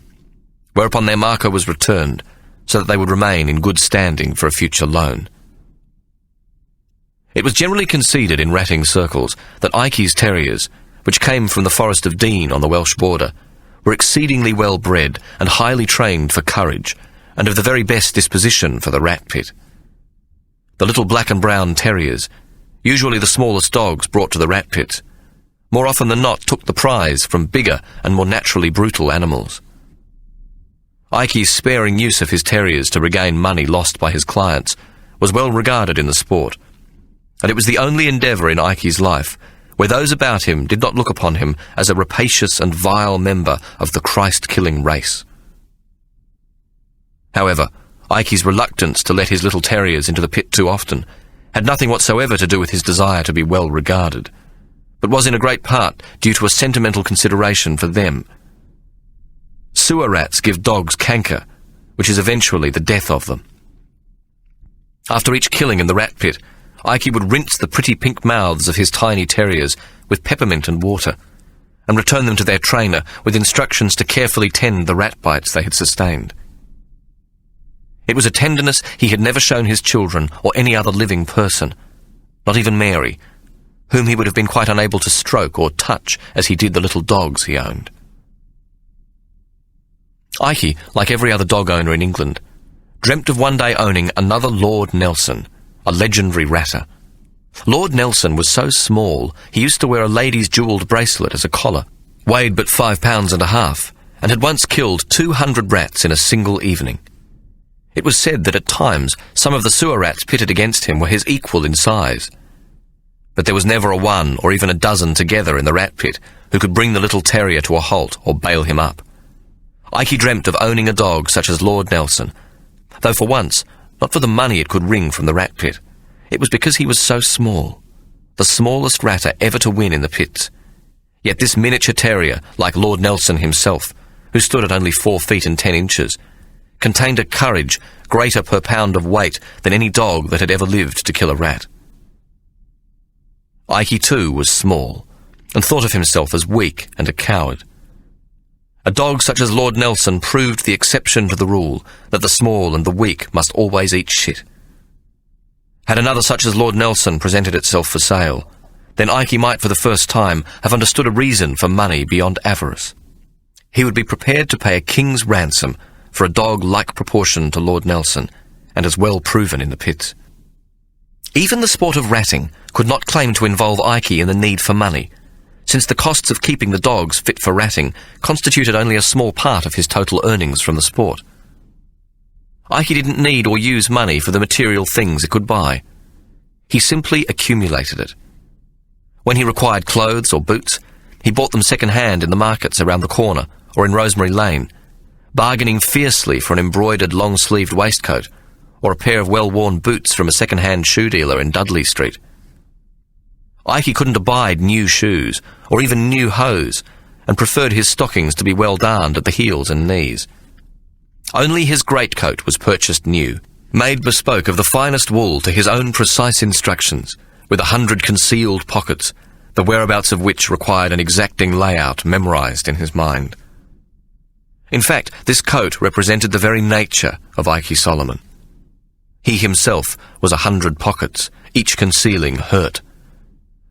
whereupon their marker was returned so that they would remain in good standing for a future loan. It was generally conceded in ratting circles that Ike's terriers, which came from the Forest of Dean on the Welsh border, were exceedingly well bred and highly trained for courage, and of the very best disposition for the rat pit. The little black and brown terriers, usually the smallest dogs brought to the rat pits, more often than not took the prize from bigger and more naturally brutal animals. Ike's sparing use of his terriers to regain money lost by his clients was well regarded in the sport, and it was the only endeavour in Ike's life where those about him did not look upon him as a rapacious and vile member of the Christ-killing race. However, Ike's reluctance to let his little terriers into the pit too often had nothing whatsoever to do with his desire to be well regarded, but was in a great part due to a sentimental consideration for them. Sewer rats give dogs canker, which is eventually the death of them. After each killing in the rat pit, Ike would rinse the pretty pink mouths of his tiny terriers with peppermint and water, and return them to their trainer with instructions to carefully tend the rat bites they had sustained. It was a tenderness he had never shown his children or any other living person, not even Mary, whom he would have been quite unable to stroke or touch as he did the little dogs he owned. Ike, like every other dog owner in England, dreamt of one day owning another Lord Nelson, a legendary ratter. Lord Nelson was so small he used to wear a lady's jewelled bracelet as a collar, weighed but 5.5 pounds, and had once killed 200 rats in a single evening. It was said that at times some of the sewer rats pitted against him were his equal in size. But there was never a one or even a dozen together in the rat pit who could bring the little terrier to a halt or bail him up. Ike dreamt of owning a dog such as Lord Nelson, though for once, not for the money it could wring from the rat pit. It was because he was so small, the smallest ratter ever to win in the pits. Yet this miniature terrier, like Lord Nelson himself, who stood at only 4 feet and 10 inches, contained a courage greater per pound of weight than any dog that had ever lived to kill a rat. Ike, too, was small, and thought of himself as weak and a coward. A dog such as Lord Nelson proved the exception to the rule that the small and the weak must always eat shit. Had another such as Lord Nelson presented itself for sale, then Ike might for the first time have understood a reason for money beyond avarice. He would be prepared to pay a king's ransom for a dog like proportion to Lord Nelson, and as well proven in the pits. Even the sport of ratting could not claim to involve Ike in the need for money, since the costs of keeping the dogs fit for ratting constituted only a small part of his total earnings from the sport. Ike didn't need or use money for the material things it could buy. He simply accumulated it. When he required clothes or boots, he bought them second-hand in the markets around the corner or in Rosemary Lane, bargaining fiercely for an embroidered long-sleeved waistcoat or a pair of well-worn boots from a second-hand shoe dealer in Dudley Street. Ike couldn't abide new shoes or even new hose, and preferred his stockings to be well darned at the heels and knees. Only his greatcoat was purchased new, made bespoke of the finest wool to his own precise instructions, with 100 concealed pockets, the whereabouts of which required an exacting layout memorized in his mind. In fact, this coat represented the very nature of Ike Solomon. He himself was 100 pockets, each concealing hurt.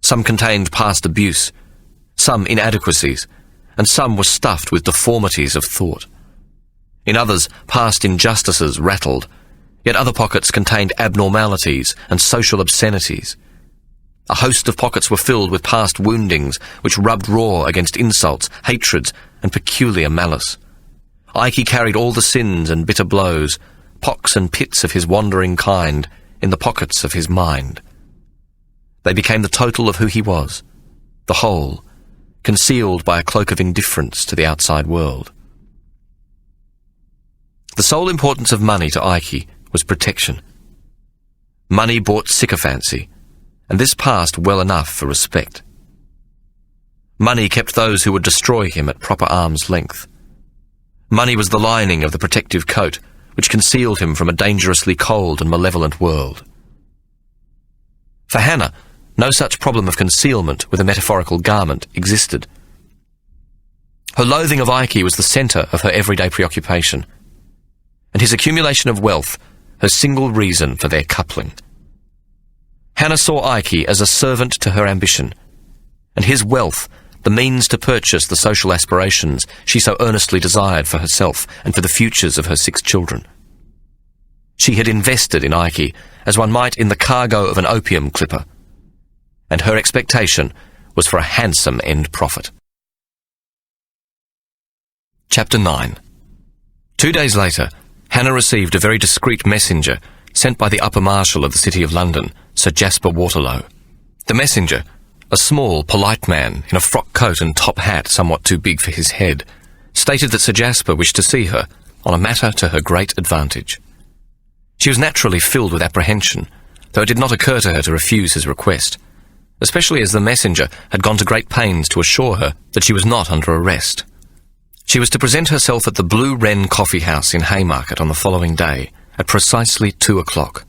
Some contained past abuse, some inadequacies, and some were stuffed with deformities of thought. In others, past injustices rattled, yet other pockets contained abnormalities and social obscenities. A host of pockets were filled with past woundings which rubbed raw against insults, hatreds, and peculiar malice. Ike carried all the sins and bitter blows, pocks and pits of his wandering kind, in the pockets of his mind. They became the total of who he was, the whole, concealed by a cloak of indifference to the outside world. The sole importance of money to Ike was protection. Money bought sycophancy, and this passed well enough for respect. Money kept those who would destroy him at proper arm's length. Money was the lining of the protective coat, which concealed him from a dangerously cold and malevolent world. For Hannah, no such problem of concealment with a metaphorical garment existed. Her loathing of Ike was the centre of her everyday preoccupation, and his accumulation of wealth her single reason for their coupling. Hannah saw Ike as a servant to her ambition, and his wealth the means to purchase the social aspirations she so earnestly desired for herself and for the futures of her 6 children. She had invested in Ike as one might in the cargo of an opium clipper, and her expectation was for a handsome end profit. Chapter 9. 2 days later, Hannah received a very discreet messenger sent by the Upper Marshal of the City of London, Sir Jasper Waterlow. The messenger, a small, polite man in a frock coat and top hat somewhat too big for his head, stated that Sir Jasper wished to see her on a matter to her great advantage. She was naturally filled with apprehension, though it did not occur to her to refuse his request, especially as the messenger had gone to great pains to assure her that she was not under arrest. She was to present herself at the Blue Wren Coffee House in Haymarket on the following day at precisely 2:00.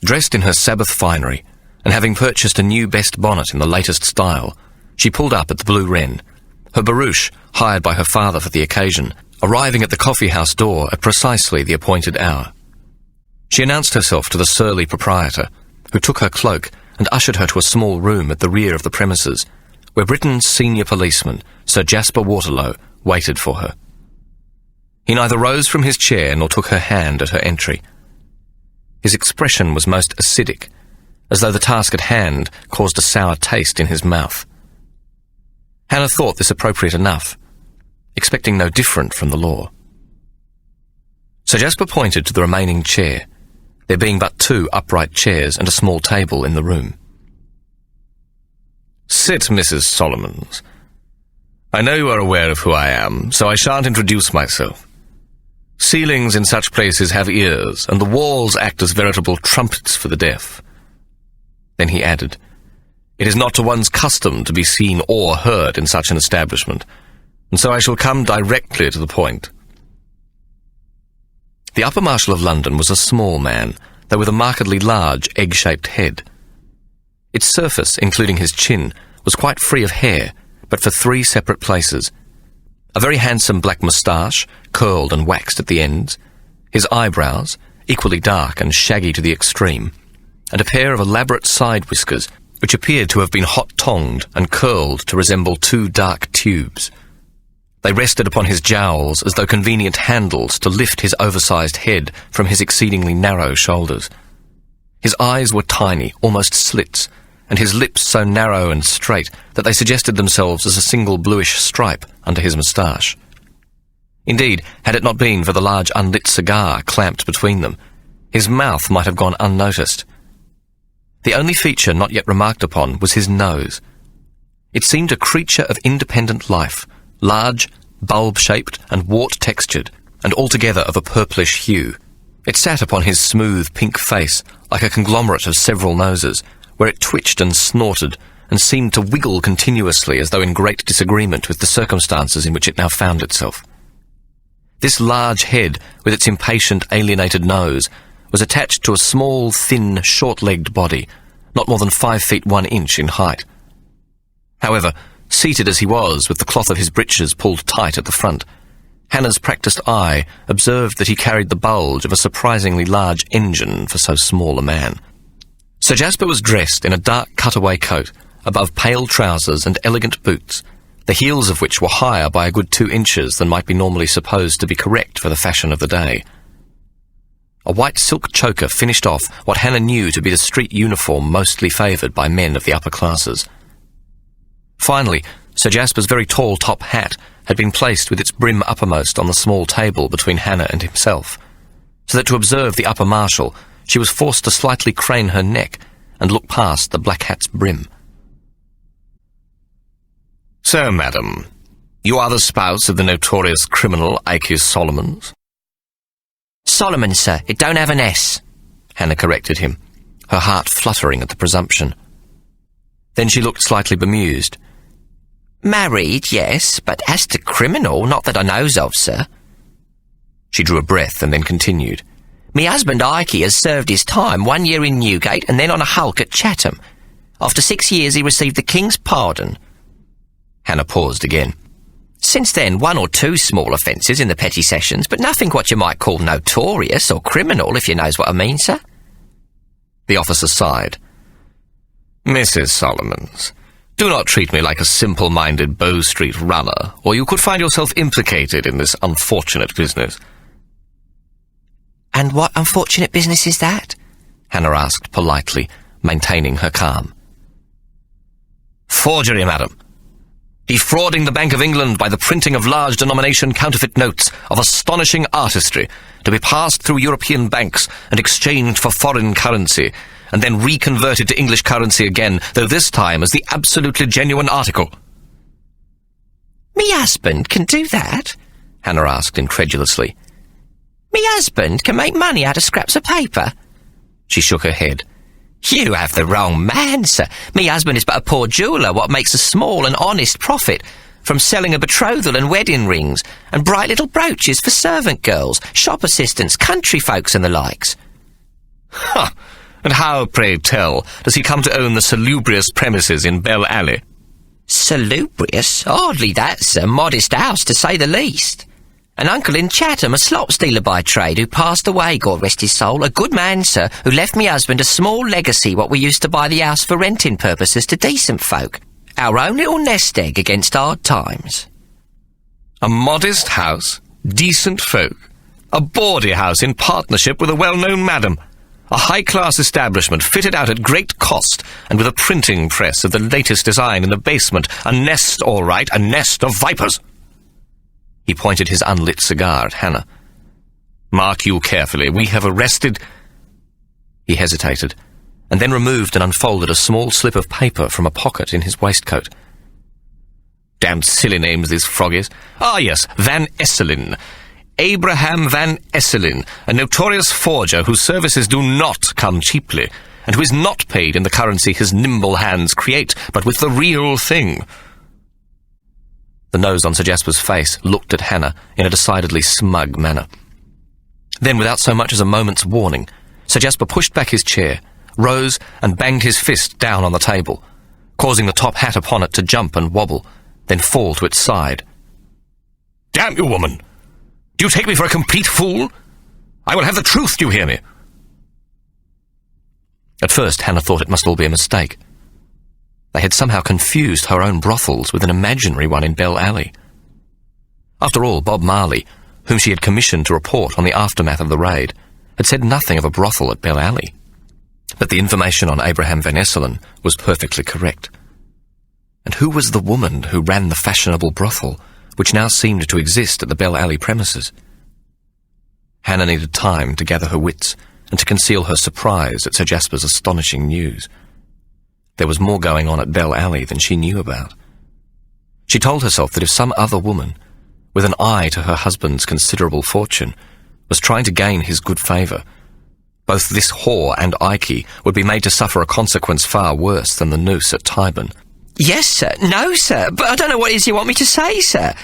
Dressed in her Sabbath finery, and having purchased a new best bonnet in the latest style, she pulled up at the Blue Wren, her barouche, hired by her father for the occasion, arriving at the coffee house door at precisely the appointed hour. She announced herself to the surly proprietor, who took her cloak and ushered her to a small room at the rear of the premises, where Britain's senior policeman, Sir Jasper Waterlow, waited for her. He neither rose from his chair nor took her hand at her entry. His expression was most acidic, as though the task at hand caused a sour taste in his mouth. Hannah thought this appropriate enough, expecting no different from the law. Sir Jasper pointed to the remaining chair, there being but 2 upright chairs and a small table in the room. "Sit, Mrs. Solomons. I know you are aware of who I am, so I shan't introduce myself. Ceilings in such places have ears, and the walls act as veritable trumpets for the deaf." Then he added, "It is not to one's custom to be seen or heard in such an establishment, and so I shall come directly to the point." The Upper Marshal of London was a small man, though with a markedly large, egg-shaped head. Its surface, including his chin, was quite free of hair, but for 3 separate places. A very handsome black moustache, curled and waxed at the ends, his eyebrows, equally dark and shaggy to the extreme, and a pair of elaborate side whiskers, which appeared to have been hot-tonged and curled to resemble 2 dark tubes. They rested upon his jowls as though convenient handles to lift his oversized head from his exceedingly narrow shoulders. His eyes were tiny, almost slits, and his lips so narrow and straight that they suggested themselves as a single bluish stripe under his moustache. Indeed, had it not been for the large unlit cigar clamped between them, his mouth might have gone unnoticed. The only feature not yet remarked upon was his nose. It seemed a creature of independent life, large, bulb-shaped and wart-textured, and altogether of a purplish hue. It sat upon his smooth pink face like a conglomerate of several noses, where it twitched and snorted, and seemed to wiggle continuously as though in great disagreement with the circumstances in which it now found itself. This large head, with its impatient, alienated nose, was attached to a small, thin, short-legged body, not more than 5 feet 1 inch in height. However, seated as he was, with the cloth of his breeches pulled tight at the front, Hannah's practised eye observed that he carried the bulge of a surprisingly large engine for so small a man. Sir Jasper was dressed in a dark cutaway coat, above pale trousers and elegant boots, the heels of which were higher by a good 2 inches than might be normally supposed to be correct for the fashion of the day. A white silk choker finished off what Hannah knew to be the street uniform mostly favoured by men of the upper classes. Finally, Sir Jasper's very tall top hat had been placed with its brim uppermost on the small table between Hannah and himself, so that to observe the Upper Marshal she was forced to slightly crane her neck and look past the black hat's brim. "So, madam, you are the spouse of the notorious criminal Ike Solomons?" Solomon, sir. It don't have an S. Hannah corrected him, her heart fluttering at the presumption. Then she looked slightly bemused. Married, yes, but as to criminal, not that I knows of, sir. She drew a breath and then continued. Me husband Ike has served his time 1 year in Newgate and then on a hulk at Chatham. After 6 years he received the King's pardon. Hannah paused again. Since then, 1 or 2 small offences in the petty sessions, but nothing what you might call notorious or criminal, if you knows what I mean, sir. The officer sighed. "Mrs. Solomons, do not treat me like a simple-minded Bow Street runner, or you could find yourself implicated in this unfortunate business." "And what unfortunate business is that?" Hannah asked politely, maintaining her calm. "Forgery, madam. Defrauding the Bank of England by the printing of large denomination counterfeit notes of astonishing artistry to be passed through European banks and exchanged for foreign currency, and then reconverted to English currency again, though this time as the absolutely genuine article." "Me husband can do that?" Hannah asked incredulously. "Me husband can make money out of scraps of paper?" She shook her head. "You have the wrong man, sir. Me husband is but a poor jeweller what makes a small and honest profit, from selling a betrothal and wedding rings, and bright little brooches for servant girls, shop assistants, country folks and the likes. Ha! And how, pray tell, does he come to own the salubrious premises in Bell Alley? Salubrious? Hardly that, sir. Modest house, to say the least. An uncle in Chatham, a slop stealer by trade, who passed away, God rest his soul, a good man, sir, who left me husband a small legacy what we used to buy the house for renting purposes to decent folk. Our own little nest egg against hard times. A modest house, decent folk, a bawdy house in partnership with a well-known madam, a high-class establishment fitted out at great cost and with a printing press of the latest design in the basement, a nest, all right, a nest of vipers. He pointed his unlit cigar at Hannah. Mark you carefully, we have arrested... He hesitated, and then removed and unfolded a small slip of paper from a pocket in his waistcoat. Damned silly names this frog is. Ah, yes, Van Esselin. Abraham Van Esselin, a notorious forger whose services do not come cheaply, and who is not paid in the currency his nimble hands create, but with the real thing. The nose on Sir Jasper's face looked at Hannah in a decidedly smug manner. Then, without so much as a moment's warning, Sir Jasper pushed back his chair, rose and banged his fist down on the table, causing the top hat upon it to jump and wobble, then fall to its side. "Damn you, woman! Do you take me for a complete fool? I will have the truth, do you hear me?" At first, Hannah thought it must all be a mistake. They had somehow confused her own brothels with an imaginary one in Bell Alley. After all, Bob Marley, whom she had commissioned to report on the aftermath of the raid, had said nothing of a brothel at Bell Alley. But the information on Abraham Van Esselin was perfectly correct. And who was the woman who ran the fashionable brothel, which now seemed to exist at the Bell Alley premises? Hannah needed time to gather her wits and to conceal her surprise at Sir Jasper's astonishing news. There was more going on at Bell Alley than she knew about. She told herself that if some other woman, with an eye to her husband's considerable fortune, was trying to gain his good favour, both this whore and Ike would be made to suffer a consequence far worse than the noose at Tyburn. Yes, sir. No, sir. But I don't know what it is you want me to say, sir.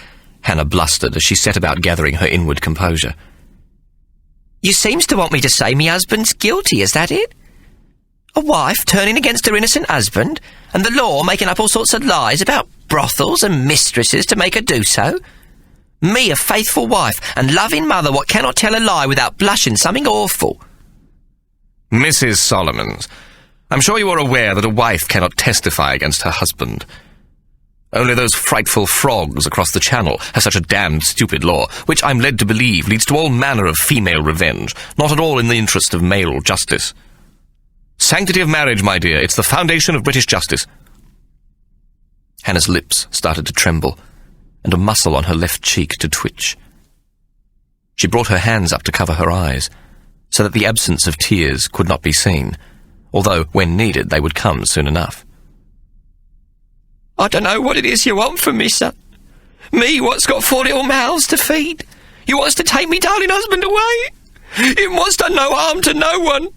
Hannah blustered as she set about gathering her inward composure. You seems to want me to say me husband's guilty, is that it? A wife turning against her innocent husband, and the law making up all sorts of lies about brothels and mistresses to make her do so? Me, a faithful wife and loving mother, what cannot tell a lie without blushing something awful. Mrs. Solomons, I'm sure you are aware that a wife cannot testify against her husband. Only those frightful frogs across the channel have such a damned stupid law, which I'm led to believe leads to all manner of female revenge, not at all in the interest of male justice. Sanctity of marriage, my dear, it's the foundation of British justice. Hannah's lips started to tremble, and a muscle on her left cheek to twitch. She brought her hands up to cover her eyes, so that the absence of tears could not be seen, although, when needed, they would come soon enough. I don't know what it is you want from me, sir. Me, what's got 4 little mouths to feed. You wants to take me darling husband away. It wants done no harm to no one.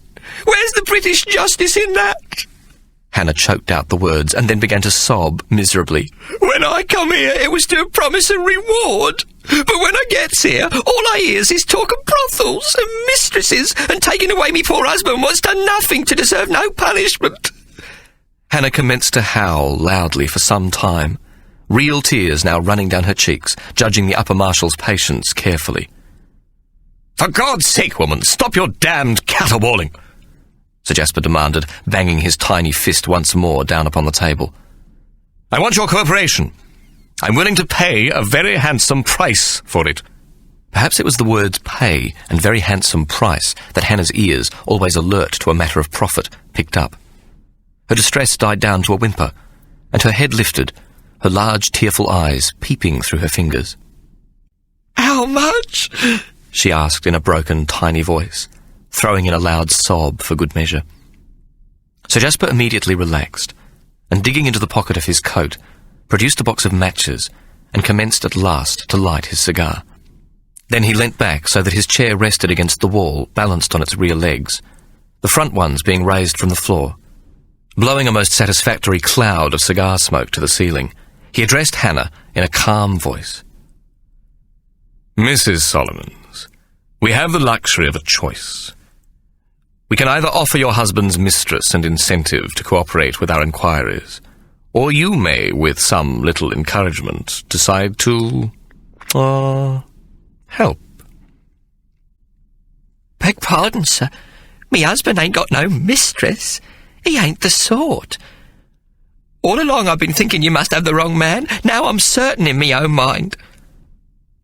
Where's the British justice in that? Hannah choked out the words and then began to sob miserably. When I come here, it was to promise a reward. But when I gets here, all I hears is talk of brothels and mistresses, and taking away me poor husband what's done nothing to deserve no punishment. Hannah commenced to howl loudly for some time, real tears now running down her cheeks, judging the upper marshal's patience carefully. "For God's sake, woman, stop your damned caterwauling!" Sir Jasper demanded, banging his tiny fist once more down upon the table. "I want your cooperation. I'm willing to pay a very handsome price for it." Perhaps it was the words pay and very handsome price that Hannah's ears, always alert to a matter of profit, picked up. Her distress died down to a whimper, and her head lifted, her large tearful eyes peeping through her fingers. "How much?" she asked in a broken, tiny voice, throwing in a loud sob for good measure. Sir Jasper immediately relaxed, and digging into the pocket of his coat, produced a box of matches, and commenced at last to light his cigar. Then he leant back so that his chair rested against the wall, balanced on its rear legs, the front ones being raised from the floor, blowing a most satisfactory cloud of cigar smoke to the ceiling, He addressed Hannah in a calm voice. Mrs. Solomons, we have the luxury of a choice. We can either offer your husband's mistress an incentive to cooperate with our inquiries, or you may, with some little encouragement, decide to, help. Beg pardon, sir. Me husband ain't got no mistress. He ain't the sort. All along I've been thinking you must have the wrong man. Now I'm certain in me own mind.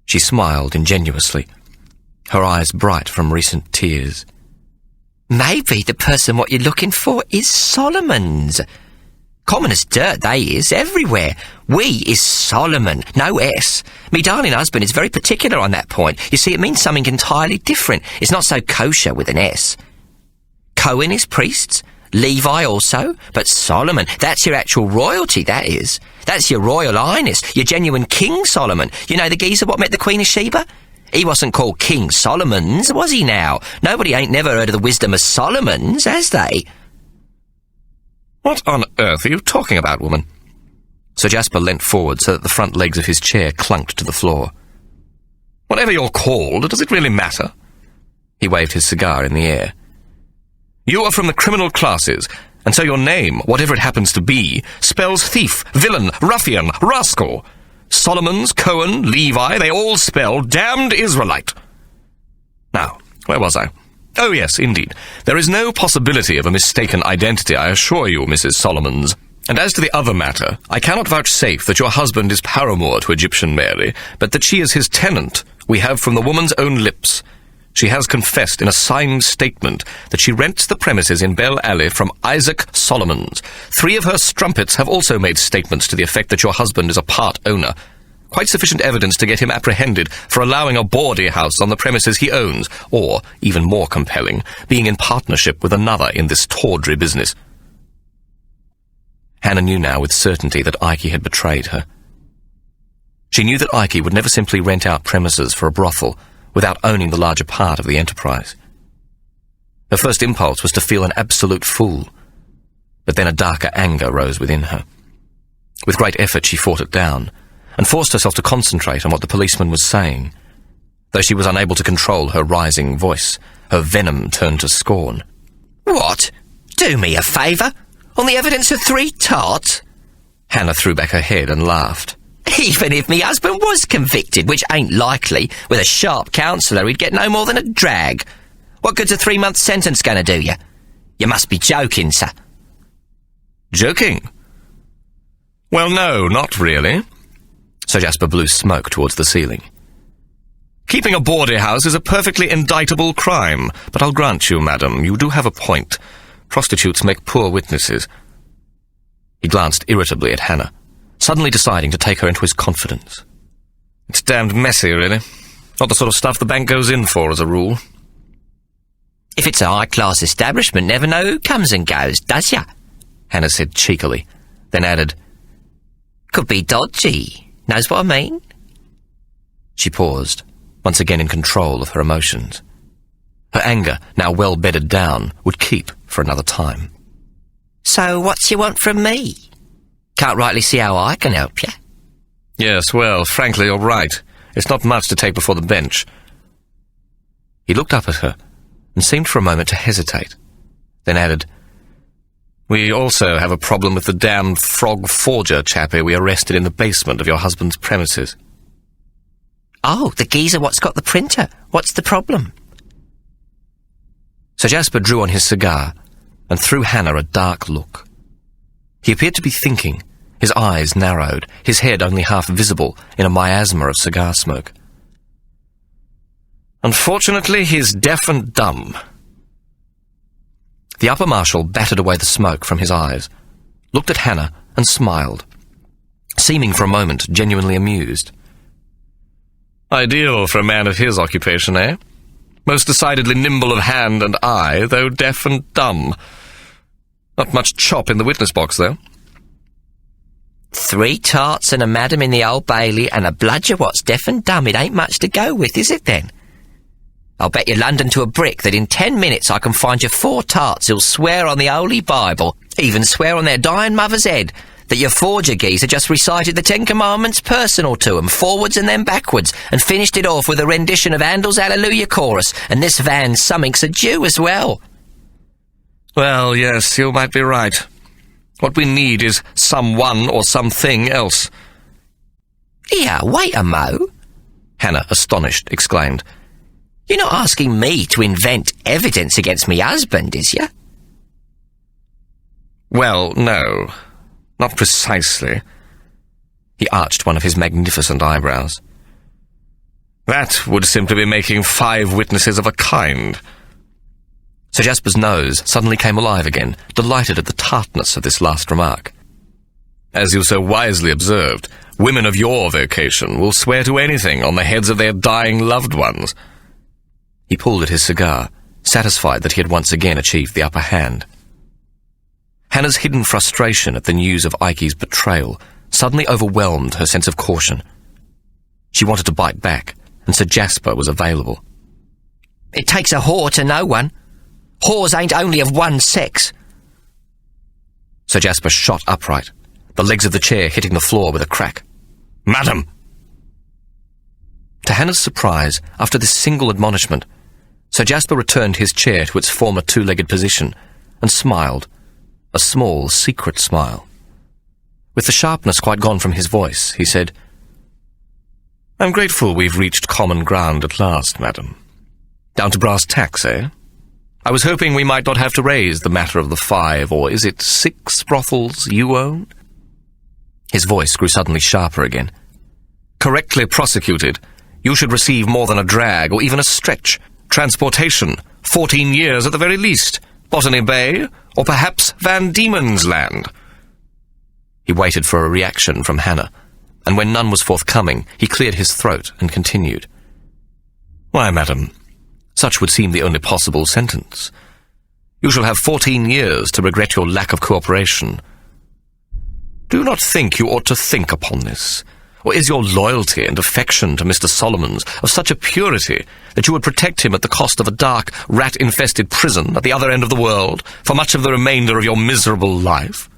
She smiled ingenuously, her eyes bright from recent tears. Maybe the person what you're looking for is Solomon's. Common as dirt they is, everywhere. We is Solomon, no S. Me darling husband is very particular on that point. You see, it means something entirely different. It's not so kosher with an S. Cohen is priests, Levi also, but Solomon, that's your actual royalty, that is. That's your royal highness, your genuine King Solomon. You know the geezer what met the Queen of Sheba? He wasn't called King Solomon's, was he now? Nobody ain't never heard of the wisdom of Solomon's, has they? What on earth are you talking about, woman? Sir Jasper leant forward so that the front legs of his chair clunked to the floor. Whatever you're called, does it really matter? He waved his cigar in the air. You are from the criminal classes, and so your name, whatever it happens to be, spells thief, villain, ruffian, rascal. Solomons, Cohen, Levi, they all spell damned Israelite. Now, where was I? Oh, yes, indeed. There is no possibility of a mistaken identity, I assure you, Mrs. Solomons. And as to the other matter, I cannot vouchsafe that your husband is paramour to Egyptian Mary, but that she is his tenant, we have from the woman's own lips. She has confessed in a signed statement that she rents the premises in Bell Alley from Isaac Solomons. 3 of her strumpets have also made statements to the effect that your husband is a part owner. Quite sufficient evidence to get him apprehended for allowing a bawdy house on the premises he owns, or, even more compelling, being in partnership with another in this tawdry business. Hannah knew now with certainty that Ike had betrayed her. She knew that Ike would never simply rent out premises for a brothel without owning the larger part of the enterprise. Her first impulse was to feel an absolute fool, but then a darker anger rose within her. With great effort she fought it down, and forced herself to concentrate on what the policeman was saying. Though she was unable to control her rising voice, her venom turned to scorn. What? Do me a favour? On the evidence of 3 tarts? Hannah threw back her head and laughed. Even if me husband was convicted, which ain't likely, with a sharp counsellor he'd get no more than a drag. What good's a 3-month sentence going to do you? You must be joking, sir. Joking? Well, no, not really. Sir Jasper blew smoke towards the ceiling. Keeping a bawdy house is a perfectly indictable crime, but I'll grant you, madam, you do have a point. Prostitutes make poor witnesses. He glanced irritably at Hannah, suddenly deciding to take her into his confidence. It's damned messy, really. Not the sort of stuff the bank goes in for, as a rule. If it's a high-class establishment, never know who comes and goes, does ya? Hannah said cheekily, then added, Could be dodgy. Knows what I mean? She paused, once again in control of her emotions. Her anger, now well bedded down, would keep for another time. So what's you want from me? Can't rightly see how I can help you. Yes, well, frankly, you're right. It's not much to take before the bench. He looked up at her and seemed for a moment to hesitate, then added, We also have a problem with the damned frog forger chappie we arrested in the basement of your husband's premises. Oh, the geezer what's got the printer. What's the problem? Sir Jasper drew on his cigar and threw Hannah a dark look. He appeared to be thinking, his eyes narrowed, his head only half visible in a miasma of cigar smoke. Unfortunately, he's deaf and dumb. The upper marshal battered away the smoke from his eyes, looked at Hannah and smiled, seeming for a moment genuinely amused. Ideal for a man of his occupation, eh? Most decidedly nimble of hand and eye, though deaf and dumb. Not much chop in the witness box, though. 3 tarts and a madam in the Old Bailey and a bludger what's deaf and dumb. It ain't much to go with, is it, then? I'll bet you London to a brick that in 10 minutes I can find you 4 tarts who'll swear on the Holy Bible, even swear on their dying mother's head, that your forger geezer just recited the Ten Commandments personal to 'em, forwards and then backwards, and finished it off with a rendition of Handel's Hallelujah Chorus, and this Van Summing's a Jew as well. Well, yes, you might be right. What we need is someone or something else. Here, wait a mo. Hannah, astonished, exclaimed. You're not asking me to invent evidence against me husband, is you? Well, no. Not precisely. He arched one of his magnificent eyebrows. That would simply be making 5 witnesses of a kind. Sir Jasper's nose suddenly came alive again, delighted at the tartness of this last remark. As you so wisely observed, women of your vocation will swear to anything on the heads of their dying loved ones. He pulled at his cigar, satisfied that he had once again achieved the upper hand. Hannah's hidden frustration at the news of Ikey's betrayal suddenly overwhelmed her sense of caution. She wanted to bite back, and Sir Jasper was available. It takes a whore to know one. Whores ain't only of one sex. Sir Jasper shot upright, the legs of the chair hitting the floor with a crack. Madam! To Hannah's surprise, after this single admonishment, Sir Jasper returned his chair to its former 2-legged position and smiled, a small, secret smile. With the sharpness quite gone from his voice, he said, I'm grateful we've reached common ground at last, madam. Down to brass tacks, eh? I was hoping we might not have to raise the matter of the 5, or is it 6 brothels you own? His voice grew suddenly sharper again. Correctly prosecuted, you should receive more than a drag, or even a stretch. Transportation, 14 years at the very least. Botany Bay, or perhaps Van Diemen's Land. He waited for a reaction from Hannah, and when none was forthcoming, he cleared his throat and continued. Why, madam, such would seem the only possible sentence. You shall have 14 years to regret your lack of cooperation. Do you not think you ought to think upon this? Or is your loyalty and affection to Mr. Solomons of such a purity that you would protect him at the cost of a dark, rat-infested prison at the other end of the world for much of the remainder of your miserable life?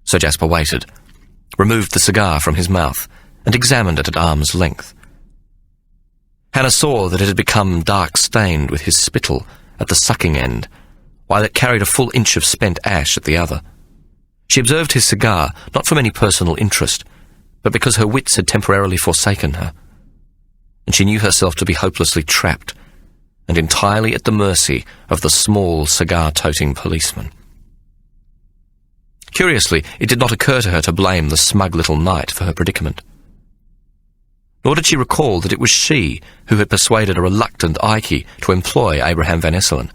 Sir Jasper waited, removed the cigar from his mouth, and examined it at arm's length. Hannah saw that it had become dark-stained with his spittle at the sucking end, while it carried a full inch of spent ash at the other. She observed his cigar not from any personal interest, but because her wits had temporarily forsaken her, and she knew herself to be hopelessly trapped and entirely at the mercy of the small cigar-toting policeman. Curiously, it did not occur to her to blame the smug little knight for her predicament. Nor did she recall that it was she who had persuaded a reluctant Ikey to employ Abraham Van Esselen.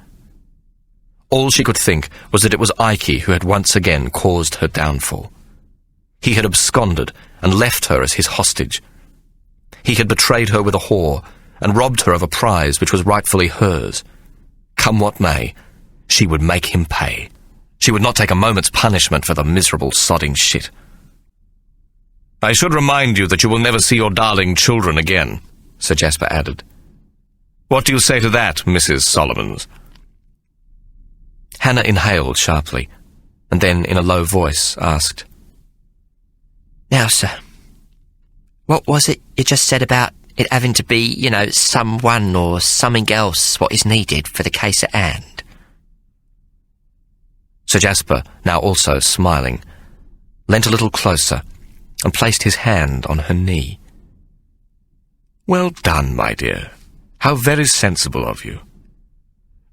All she could think was that it was Ikey who had once again caused her downfall. He had absconded and left her as his hostage. He had betrayed her with a whore and robbed her of a prize which was rightfully hers. Come what may, she would make him pay. She would not take a moment's punishment for the miserable sodding shit. I should remind you that you will never see your darling children again, Sir Jasper added. What do you say to that, Mrs. Solomons? Hannah inhaled sharply, and then in a low voice asked, Now, sir, what was it you just said about it having to be, someone or something else what is needed for the case at hand? Sir Jasper, now also smiling, leant a little closer and placed his hand on her knee. Well done, my dear. How very sensible of you.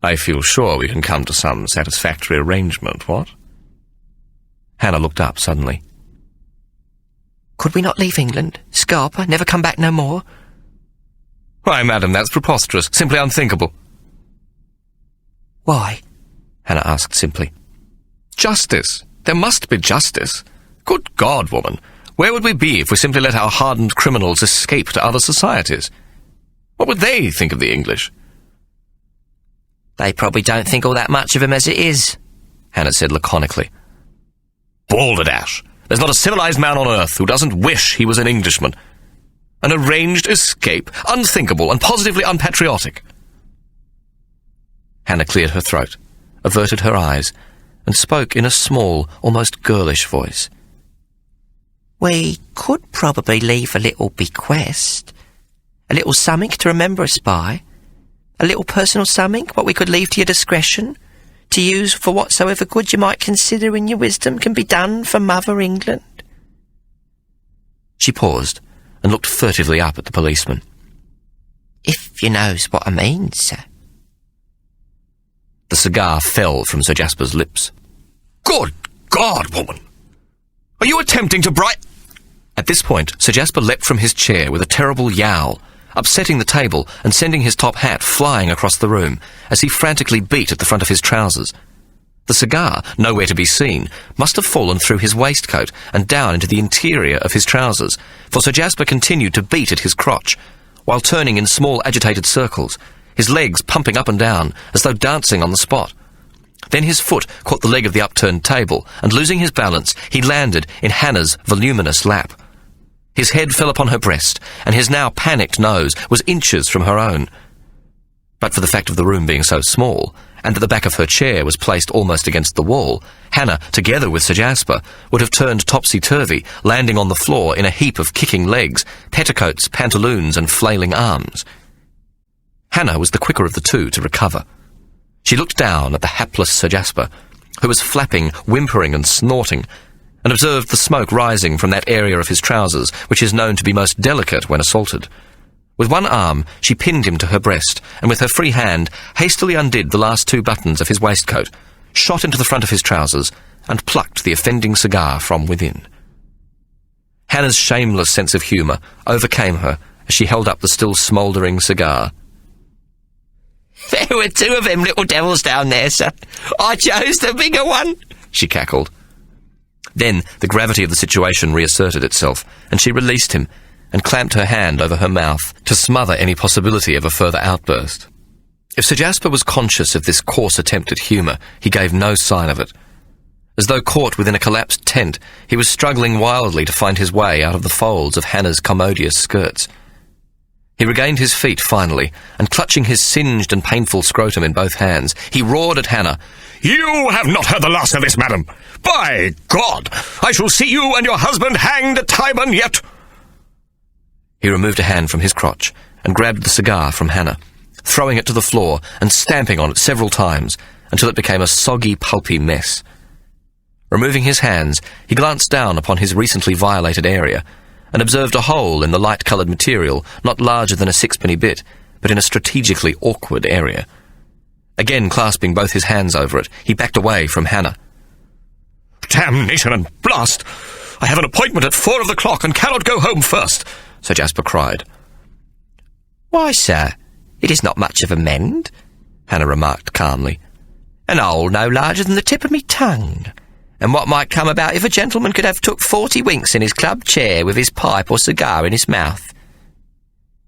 I feel sure we can come to some satisfactory arrangement, what? Hannah looked up suddenly. Could we not leave England, Scarpa, never come back no more? Why, madam, that's preposterous, simply unthinkable. Why? Hannah asked simply. Justice. There must be justice. Good God, woman, where would we be if we simply let our hardened criminals escape to other societies? What would they think of the English? They probably don't think all that much of him as it is, Hannah said laconically. Balderdash! There's not a civilized man on earth who doesn't wish he was an Englishman. An arranged escape, unthinkable and positively unpatriotic. Hannah cleared her throat, averted her eyes, and spoke in a small, almost girlish voice. We could probably leave a little bequest. A little something to remember us by. A little personal something, what we could leave to your discretion, to use for whatsoever good you might consider in your wisdom can be done for Mother England. She paused and looked furtively up at the policeman. If you knows what I mean, sir. The cigar fell from Sir Jasper's lips. Good God, woman! Are you attempting to At this point, Sir Jasper leapt from his chair with a terrible yowl, upsetting the table and sending his top hat flying across the room as he frantically beat at the front of his trousers. The cigar, nowhere to be seen, must have fallen through his waistcoat and down into the interior of his trousers, for Sir Jasper continued to beat at his crotch, while turning in small agitated circles, his legs pumping up and down as though dancing on the spot. Then his foot caught the leg of the upturned table, and losing his balance, he landed in Hannah's voluminous lap. His head fell upon her breast, and his now panicked nose was inches from her own. But for the fact of the room being so small, and that the back of her chair was placed almost against the wall, Hannah, together with Sir Jasper, would have turned topsy-turvy, landing on the floor in a heap of kicking legs, petticoats, pantaloons, and flailing arms. Hannah was the quicker of the two to recover. She looked down at the hapless Sir Jasper, who was flapping, whimpering, and snorting, and observed the smoke rising from that area of his trousers which is known to be most delicate when assaulted. With one arm, she pinned him to her breast, and with her free hand hastily undid the last two buttons of his waistcoat, shot into the front of his trousers, and plucked the offending cigar from within. Hannah's shameless sense of humour overcame her as she held up the still smouldering cigar. There were two of them little devils down there, sir. I chose the bigger one, she cackled. Then the gravity of the situation reasserted itself, and she released him and clamped her hand over her mouth to smother any possibility of a further outburst. If Sir Jasper was conscious of this coarse attempt at humour, he gave no sign of it. As though caught within a collapsed tent, he was struggling wildly to find his way out of the folds of Hannah's commodious skirts. He regained his feet finally, and clutching his singed and painful scrotum in both hands, he roared at Hannah. You have not heard the last of this, madam. By God, I shall see you and your husband hanged at Tyburn yet. He removed a hand from his crotch and grabbed the cigar from Hannah, throwing it to the floor and stamping on it several times until it became a soggy, pulpy mess. Removing his hands, he glanced down upon his recently violated area and observed a hole in the light-coloured material not larger than a sixpenny bit, but in a strategically awkward area. Again clasping both his hands over it, he backed away from Hannah. Damnation and blast! I have an appointment at 4 o'clock and cannot go home first, Sir Jasper cried. Why, sir, it is not much of a mend, Hannah remarked calmly. An hole no larger than the tip of me tongue. And what might come about if a gentleman could have took 40 winks in his club chair with his pipe or cigar in his mouth?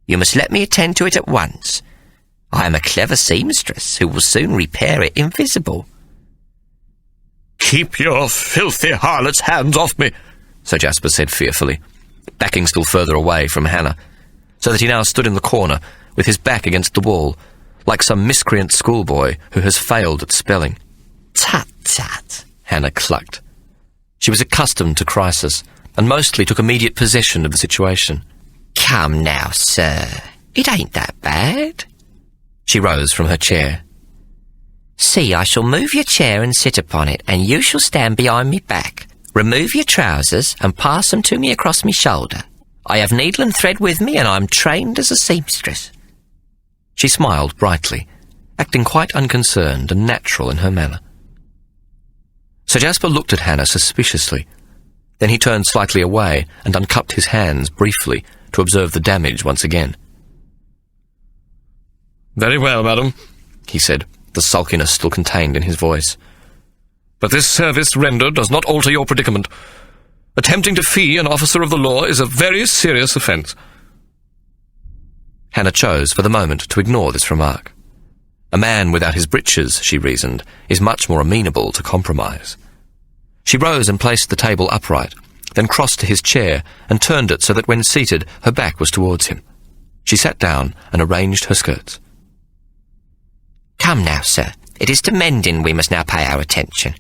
You must let me attend to it at once. I am a clever seamstress who will soon repair it invisible. Keep your filthy harlot's hands off me, Sir Jasper said fearfully, backing still further away from Hannah, so that he now stood in the corner with his back against the wall, like some miscreant schoolboy who has failed at spelling. Tut, tut, Hannah clucked. She was accustomed to crisis, and mostly took immediate possession of the situation. Come now, sir, it ain't that bad. She rose from her chair. See, I shall move your chair and sit upon it, and you shall stand behind me back. Remove your trousers and pass them to me across me shoulder. I have needle and thread with me, and I'm trained as a seamstress. She smiled brightly, acting quite unconcerned and natural in her manner. Sir Jasper looked at Hannah suspiciously. Then he turned slightly away and uncupped his hands briefly to observe the damage once again. Very well, madam, he said, the sulkiness still contained in his voice. But this service rendered does not alter your predicament. Attempting to fee an officer of the law is a very serious offence. Hannah chose for the moment to ignore this remark. A man without his breeches, she reasoned, is much more amenable to compromise. She rose and placed the table upright, then crossed to his chair and turned it so that when seated, her back was towards him. She sat down and arranged her skirts. Come now, sir, it is to mending we must now pay our attention.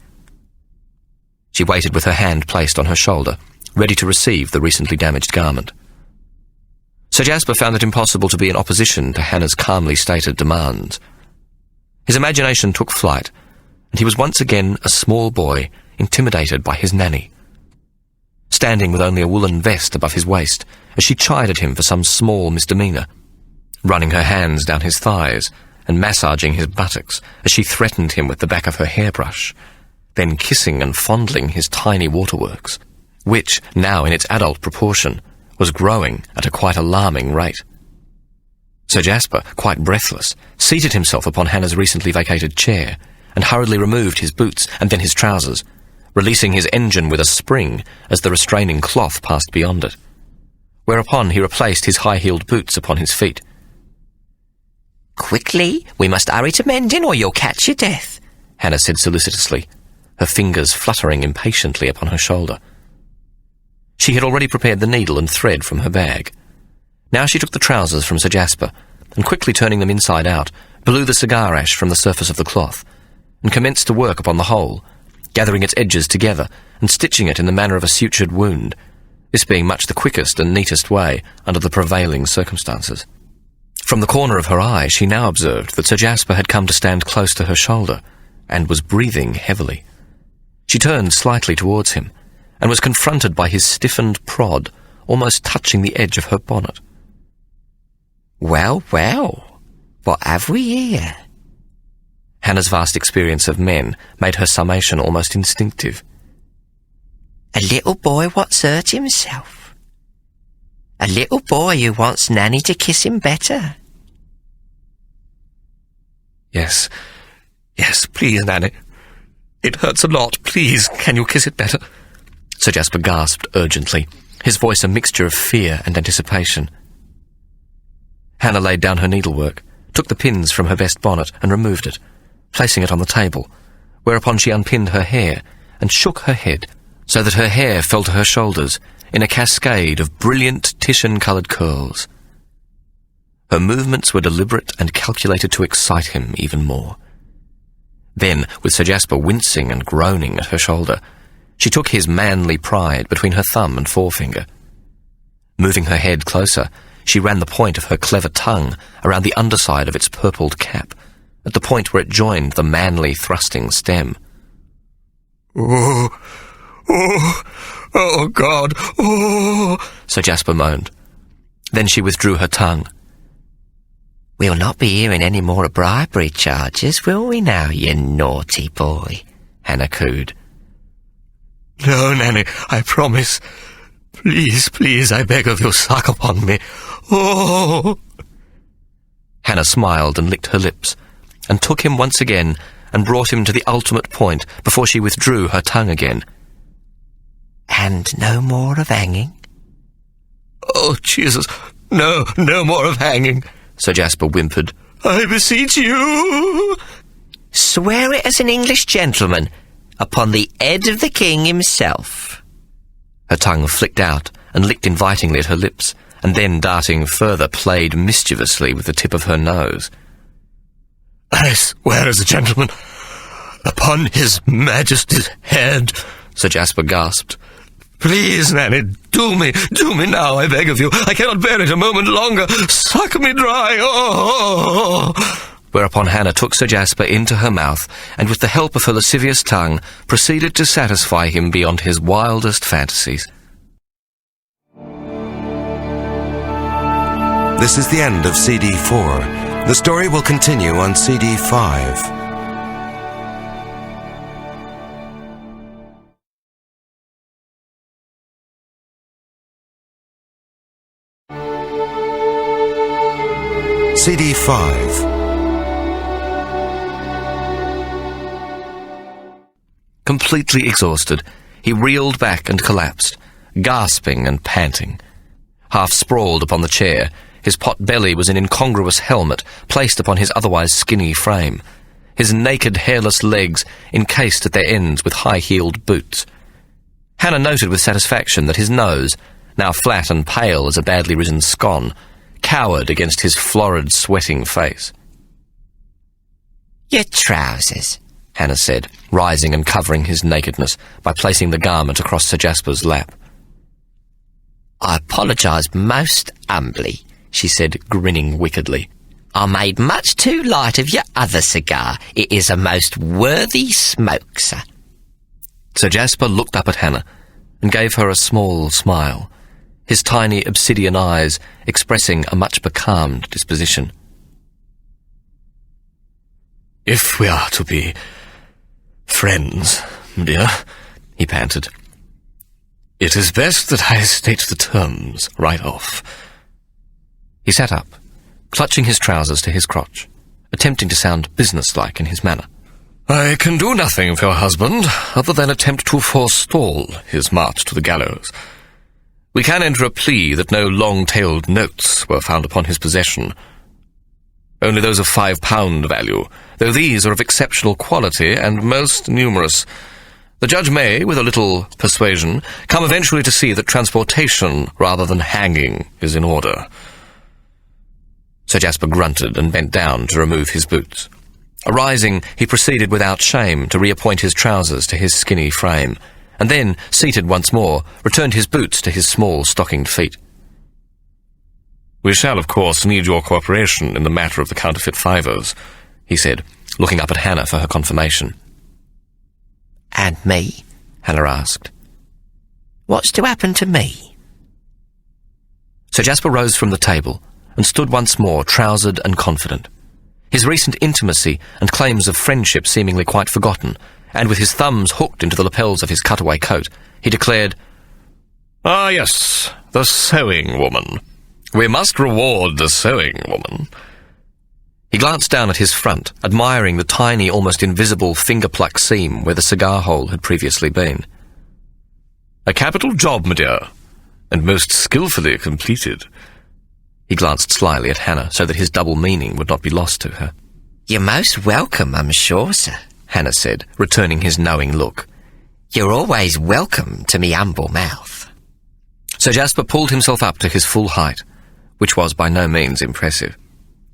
She waited with her hand placed on her shoulder, ready to receive the recently damaged garment. Sir Jasper found it impossible to be in opposition to Hannah's calmly stated demands. His imagination took flight, and he was once again a small boy intimidated by his nanny. Standing with only a woolen vest above his waist, as she chided him for some small misdemeanour, running her hands down his thighs and massaging his buttocks as she threatened him with the back of her hairbrush, then kissing and fondling his tiny waterworks, which, now in its adult proportion, was growing at a quite alarming rate. Sir Jasper, quite breathless, seated himself upon Hannah's recently vacated chair and hurriedly removed his boots and then his trousers, releasing his engine with a spring as the restraining cloth passed beyond it, whereupon he replaced his high-heeled boots upon his feet. "Quickly, we must hurry to mending or you'll catch your death," Hannah said solicitously, her fingers fluttering impatiently upon her shoulder. She had already prepared the needle and thread from her bag. Now she took the trousers from Sir Jasper, and quickly turning them inside out, blew the cigar ash from the surface of the cloth, and commenced to work upon the whole, gathering its edges together and stitching it in the manner of a sutured wound, this being much the quickest and neatest way under the prevailing circumstances. From the corner of her eye she now observed that Sir Jasper had come to stand close to her shoulder, and was breathing heavily. She turned slightly towards him, and was confronted by his stiffened prod, almost touching the edge of her bonnet. "Well, well, what have we here?" Hannah's vast experience of men made her summation almost instinctive. "A little boy what's hurt himself. A little boy who wants Nanny to kiss him better." Yes, please, Nanny. It hurts a lot. Please, can you kiss it better? Sir Jasper gasped urgently, his voice a mixture of fear and anticipation. Hannah laid down her needlework, took the pins from her best bonnet and removed it, placing it on the table, whereupon she unpinned her hair and shook her head so that her hair fell to her shoulders in a cascade of brilliant Titian-coloured curls. Her movements were deliberate and calculated to excite him even more. Then, with Sir Jasper wincing and groaning at her shoulder, she took his manly pride between her thumb and forefinger. Moving her head closer, she ran the point of her clever tongue around the underside of its purpled cap, at the point where it joined the manly thrusting stem. Oh, God, oh, Sir Jasper moaned. Then she withdrew her tongue. "We'll not be hearing any more of bribery charges, will we now, you naughty boy?" Hannah cooed. No, Nanny, I promise. Please, I beg of you, suck upon me. Oh! Hannah smiled and licked her lips, and took him once again and brought him to the ultimate point before she withdrew her tongue again. "And no more of hanging?" Oh, Jesus, no more of hanging, Sir Jasper whimpered. I beseech you. "Swear it as an English gentleman, upon the head of the king himself." Her tongue flicked out and licked invitingly at her lips, and then, darting further, played mischievously with the tip of her nose. I swear as a gentleman, upon his Majesty's head, Sir Jasper gasped. Please, Nanny, do me now, I beg of you. I cannot bear it a moment longer. Suck me dry, oh! Whereupon Hannah took Sir Jasper into her mouth, and with the help of her lascivious tongue, proceeded to satisfy him beyond his wildest fantasies. This is the end of CD 4. The story will continue on CD 5. CD 5. Completely exhausted, he reeled back and collapsed, gasping and panting. Half sprawled upon the chair, his pot belly was an incongruous helmet placed upon his otherwise skinny frame, his naked hairless legs encased at their ends with high-heeled boots. Hannah noted with satisfaction that his nose, now flat and pale as a badly risen scone, cowered against his florid, sweating face. "Your trousers. Hannah said, rising and covering his nakedness by placing the garment across Sir Jasper's lap. I apologise most humbly, she said, grinning wickedly. I made much too light of your other cigar. It is a most worthy smoke, sir. Sir Jasper looked up at Hannah and gave her a small smile, his tiny obsidian eyes expressing a much becalmed disposition. "If we are to be friends, dear," he panted, "it is best that I state the terms right off." He sat up, clutching his trousers to his crotch, attempting to sound businesslike in his manner. "I can do nothing for your husband other than attempt to forestall his march to the gallows. We can enter a plea that no long-tailed notes were found upon his possession. Only those of £5 value, though these are of exceptional quality and most numerous. The judge may, with a little persuasion, come eventually to see that transportation rather than hanging is in order." Sir Jasper grunted and bent down to remove his boots. Arising, he proceeded without shame to reappoint his trousers to his skinny frame, and then, seated once more, returned his boots to his small stockinged feet. "We shall, of course, need your cooperation in the matter of the counterfeit fivers," he said, looking up at Hannah for her confirmation. And me? Hannah asked. What's to happen to me? Sir Jasper rose from the table and stood once more trousered and confident, his recent intimacy and claims of friendship seemingly quite forgotten, and with his thumbs hooked into the lapels of his cutaway coat, he declared, "Ah, yes, the sewing woman. We must reward the sewing woman." He glanced down at his front, admiring the tiny, almost invisible finger-pluck seam where the cigar hole had previously been. "A capital job, my dear, and most skilfully completed." He glanced slyly at Hannah so that his double meaning would not be lost to her. You're most welcome, I'm sure, sir, Hannah said, returning his knowing look. You're always welcome to me humble mouth. Sir Jasper pulled himself up to his full height, which was by no means impressive.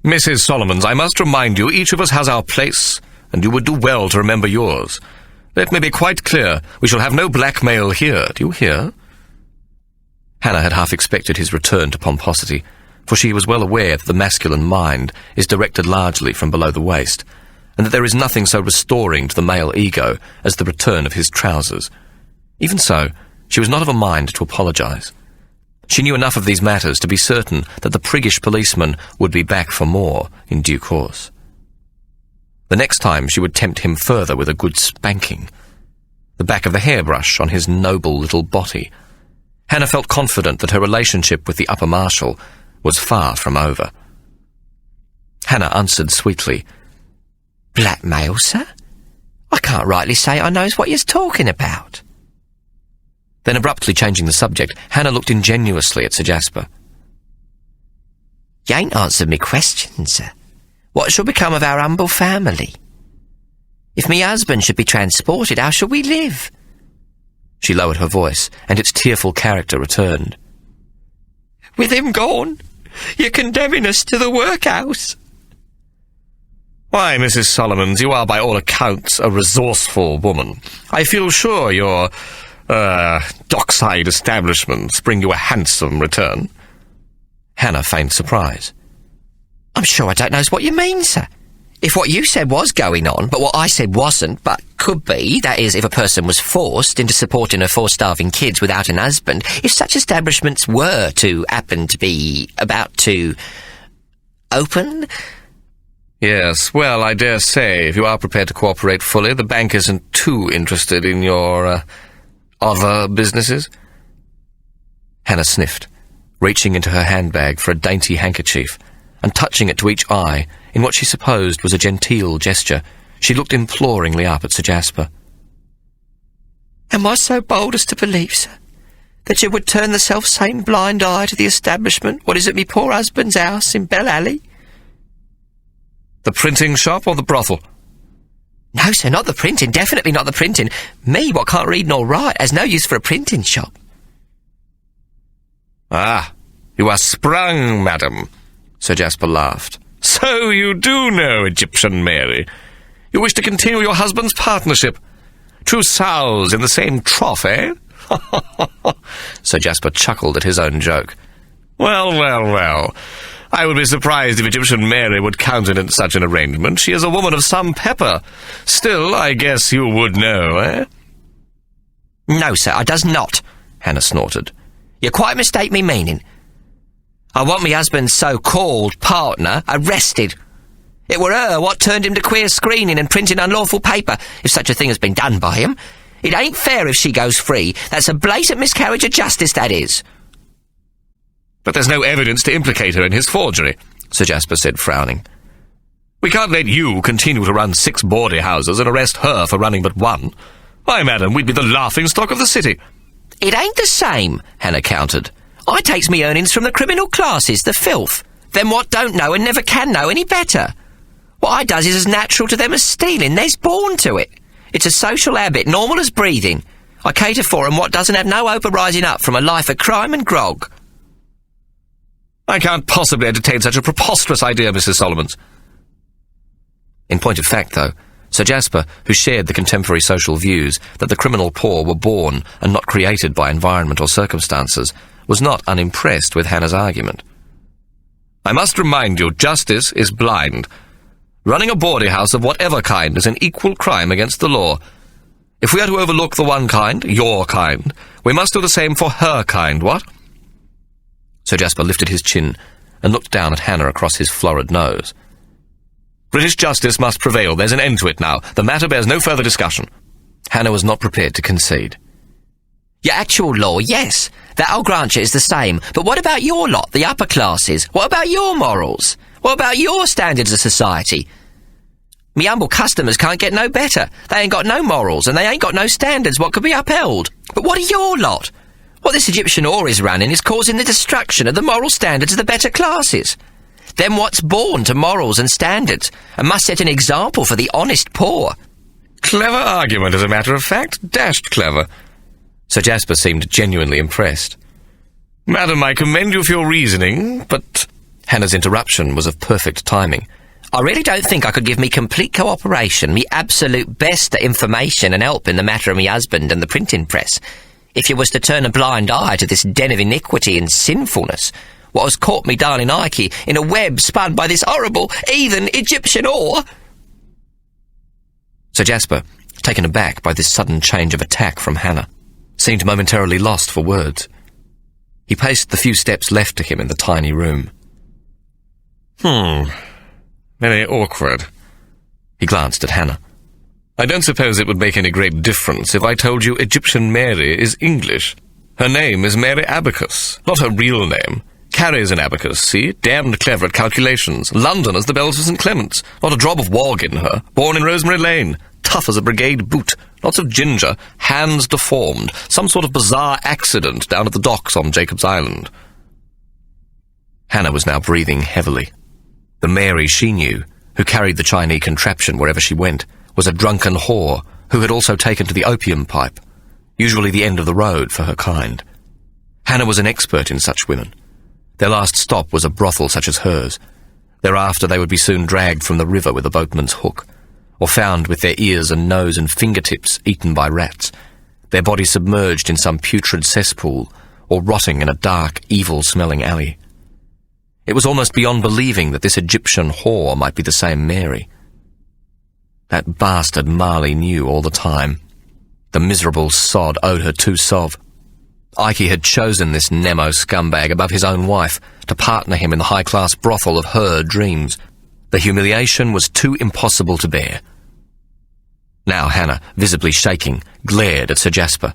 "Mrs. Solomons, I must remind you, each of us has our place, and you would do well to remember yours. Let me be quite clear, we shall have no blackmail here, do you hear?" Hannah had half expected his return to pomposity, for she was well aware that the masculine mind is directed largely from below the waist, and that there is nothing so restoring to the male ego as the return of his trousers. Even so, she was not of a mind to apologise. She knew enough of these matters to be certain that the priggish policeman would be back for more in due course. The next time she would tempt him further with a good spanking. The back of the hairbrush on his noble little body. Hannah felt confident that her relationship with the upper marshal was far from over. Hannah answered sweetly, "Blackmail, sir? I can't rightly say I knows what you's talking about." Then abruptly changing the subject, Hannah looked ingenuously at Sir Jasper. You ain't answered me question, sir. What shall become of our humble family? If me husband should be transported, how shall we live? She lowered her voice, and its tearful character returned. With him gone, you're condemning us to the workhouse. Why, Mrs. Solomons, you are by all accounts a resourceful woman. I feel sure your, dockside establishments bring you a handsome return. Hannah feigned surprise. I'm sure I don't know what you mean, sir. If what you said was going on, but what I said wasn't, but could be, that is, if a person was forced into supporting her 4 starving kids without an husband, if such establishments were to happen to be about to open... Yes, well, I dare say, if you are prepared to cooperate fully, the bank isn't too interested in your, other businesses. Hannah sniffed, reaching into her handbag for a dainty handkerchief, and touching it to each eye in what she supposed was a genteel gesture. She looked imploringly up at Sir Jasper. Am I so bold as to believe, sir, that you would turn the self-same blind eye to the establishment, what is at me poor husband's house in Bell Alley? The printing shop or the brothel? No, sir, not the printing, definitely not the printing. Me, what can't read nor write, has no use for a printing shop. Ah, you are sprung, madam, Sir Jasper laughed. So you do know Egyptian Mary. You wish to continue your husband's partnership. Two sows in the same trough, eh? Sir Jasper chuckled at his own joke. Well. I would be surprised if Egyptian Mary would countenance such an arrangement. She is a woman of some pepper. Still, I guess you would know, eh? No, sir, I does not, Hannah snorted. You quite mistake me meaning. I want me husband's so-called partner arrested. It were her what turned him to queer screening and printing unlawful paper, if such a thing has been done by him. It ain't fair if she goes free. That's a blatant miscarriage of justice, that is. But there's no evidence to implicate her in his forgery, Sir Jasper said, frowning. We can't let you continue to run 6 bawdy houses and arrest her for running but 1. Why, madam, we'd be the laughing-stock of the city. It ain't the same, Hannah countered. I takes me earnings from the criminal classes, the filth. Them what don't know and never can know any better. What I does is as natural to them as stealing. They's born to it. It's a social habit, normal as breathing. I cater for 'em what doesn't have no hope of rising up from a life of crime and grog. I can't possibly entertain such a preposterous idea, Mrs. Solomons. In point of fact, though, Sir Jasper, who shared the contemporary social views that the criminal poor were born and not created by environment or circumstances, was not unimpressed with Hannah's argument. I must remind you, justice is blind. Running a bawdy house of whatever kind is an equal crime against the law. If we are to overlook the one kind, your kind, we must do the same for her kind, what? Sir Jasper lifted his chin and looked down at Hannah across his florid nose. British justice must prevail. There's an end to it now. The matter bears no further discussion. Hannah was not prepared to concede. Your actual law, yes, that I'll grant you is the same. But what about your lot, the upper classes? What about your morals? What about your standards of society? Me humble customers can't get no better. They ain't got no morals, and they ain't got no standards what could be upheld. But what are your lot? What this Egyptian whore is running is causing the destruction of the moral standards of the better classes. Them what's born to morals and standards, and must set an example for the honest poor. Clever argument, as a matter of fact. Dashed clever. Sir Jasper seemed genuinely impressed. Madam, I commend you for your reasoning, but... Hannah's interruption was of perfect timing. I really don't think I could give me complete cooperation, me absolute best at information and help in the matter of me husband and the printing press, if you was to turn a blind eye to this den of iniquity and sinfulness, what has caught me darling Ike in a web spun by this horrible, heathen Egyptian whore. Sir Jasper, taken aback by this sudden change of attack from Hannah, seemed momentarily lost for words. He paced the few steps left to him in the tiny room. Very awkward. He glanced at Hannah. I don't suppose it would make any great difference if I told you Egyptian Mary is English. Her name is Mary Abacus, not her real name. Carries an abacus, see? Damned clever at calculations. London as the bells of St. Clement's. Not a drop of wog in her. Born in Rosemary Lane. Tough as a brigade boot. Lots of ginger. Hands deformed. Some sort of bizarre accident down at the docks on Jacob's Island. Hannah was now breathing heavily. The Mary she knew, who carried the Chinese contraption wherever she went, was a drunken whore who had also taken to the opium pipe, usually the end of the road for her kind. Hannah was an expert in such women. Their last stop was a brothel such as hers. Thereafter they would be soon dragged from the river with a boatman's hook, or found with their ears and nose and fingertips eaten by rats, their bodies submerged in some putrid cesspool, or rotting in a dark, evil-smelling alley. It was almost beyond believing that this Egyptian whore might be the same Mary. That bastard Marley knew all the time. The miserable sod owed her 2 sov. Ike had chosen this Nemo scumbag above his own wife to partner him in the high-class brothel of her dreams. The humiliation was too impossible to bear. Now Hannah, visibly shaking, glared at Sir Jasper.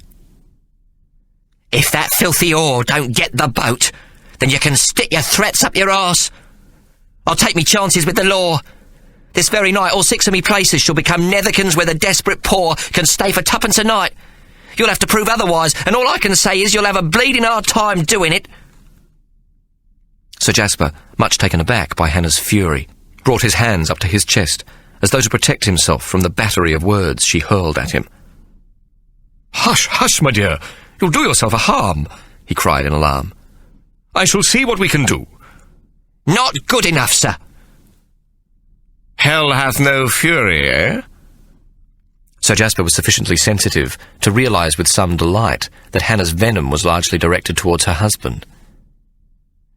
If that filthy whore don't get the boat, then you can stick your threats up your arse. I'll take me chances with the law. This very night all 6 of me places shall become netherkins where the desperate poor can stay for 2pence a night. You'll have to prove otherwise, and all I can say is you'll have a bleeding hard time doing it. Sir Jasper, much taken aback by Hannah's fury, brought his hands up to his chest, as though to protect himself from the battery of words she hurled at him. Hush, hush, my dear. You'll do yourself a harm, he cried in alarm. I shall see what we can do. Not good enough, sir. Hell hath no fury, eh? Sir Jasper was sufficiently sensitive to realise with some delight that Hannah's venom was largely directed towards her husband.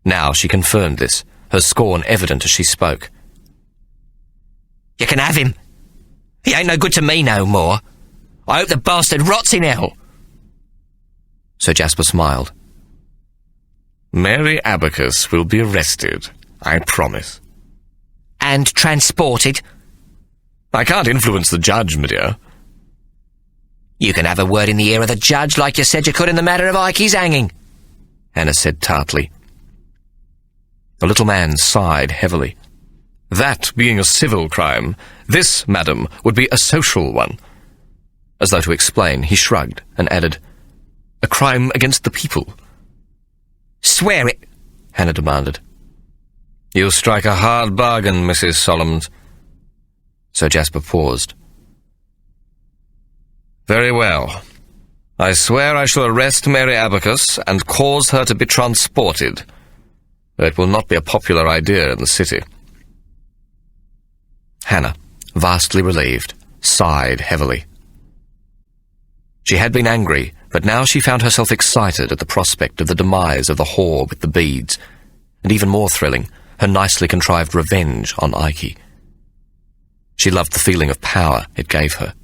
Now she confirmed this, her scorn evident as she spoke. You can have him. He ain't no good to me no more. I hope the bastard rots in hell. Sir Jasper smiled. Mary Abacus will be arrested, I promise. And transported. I can't influence the judge, my dear. You can have a word in the ear of the judge like you said you could in the matter of Ikey's hanging, Hannah said tartly. The little man sighed heavily. That being a civil crime, this, madam, would be a social one. As though to explain, he shrugged and added, a crime against the people. Swear it, Hannah demanded. You strike a hard bargain, Mrs. Solomons. Sir Jasper paused. Very well. I swear I shall arrest Mary Abacus and cause her to be transported. It will not be a popular idea in the city. Hannah, vastly relieved, sighed heavily. She had been angry, but now she found herself excited at the prospect of the demise of the whore with the beads, and even more thrilling, her nicely contrived revenge on Ikey. She loved the feeling of power it gave her.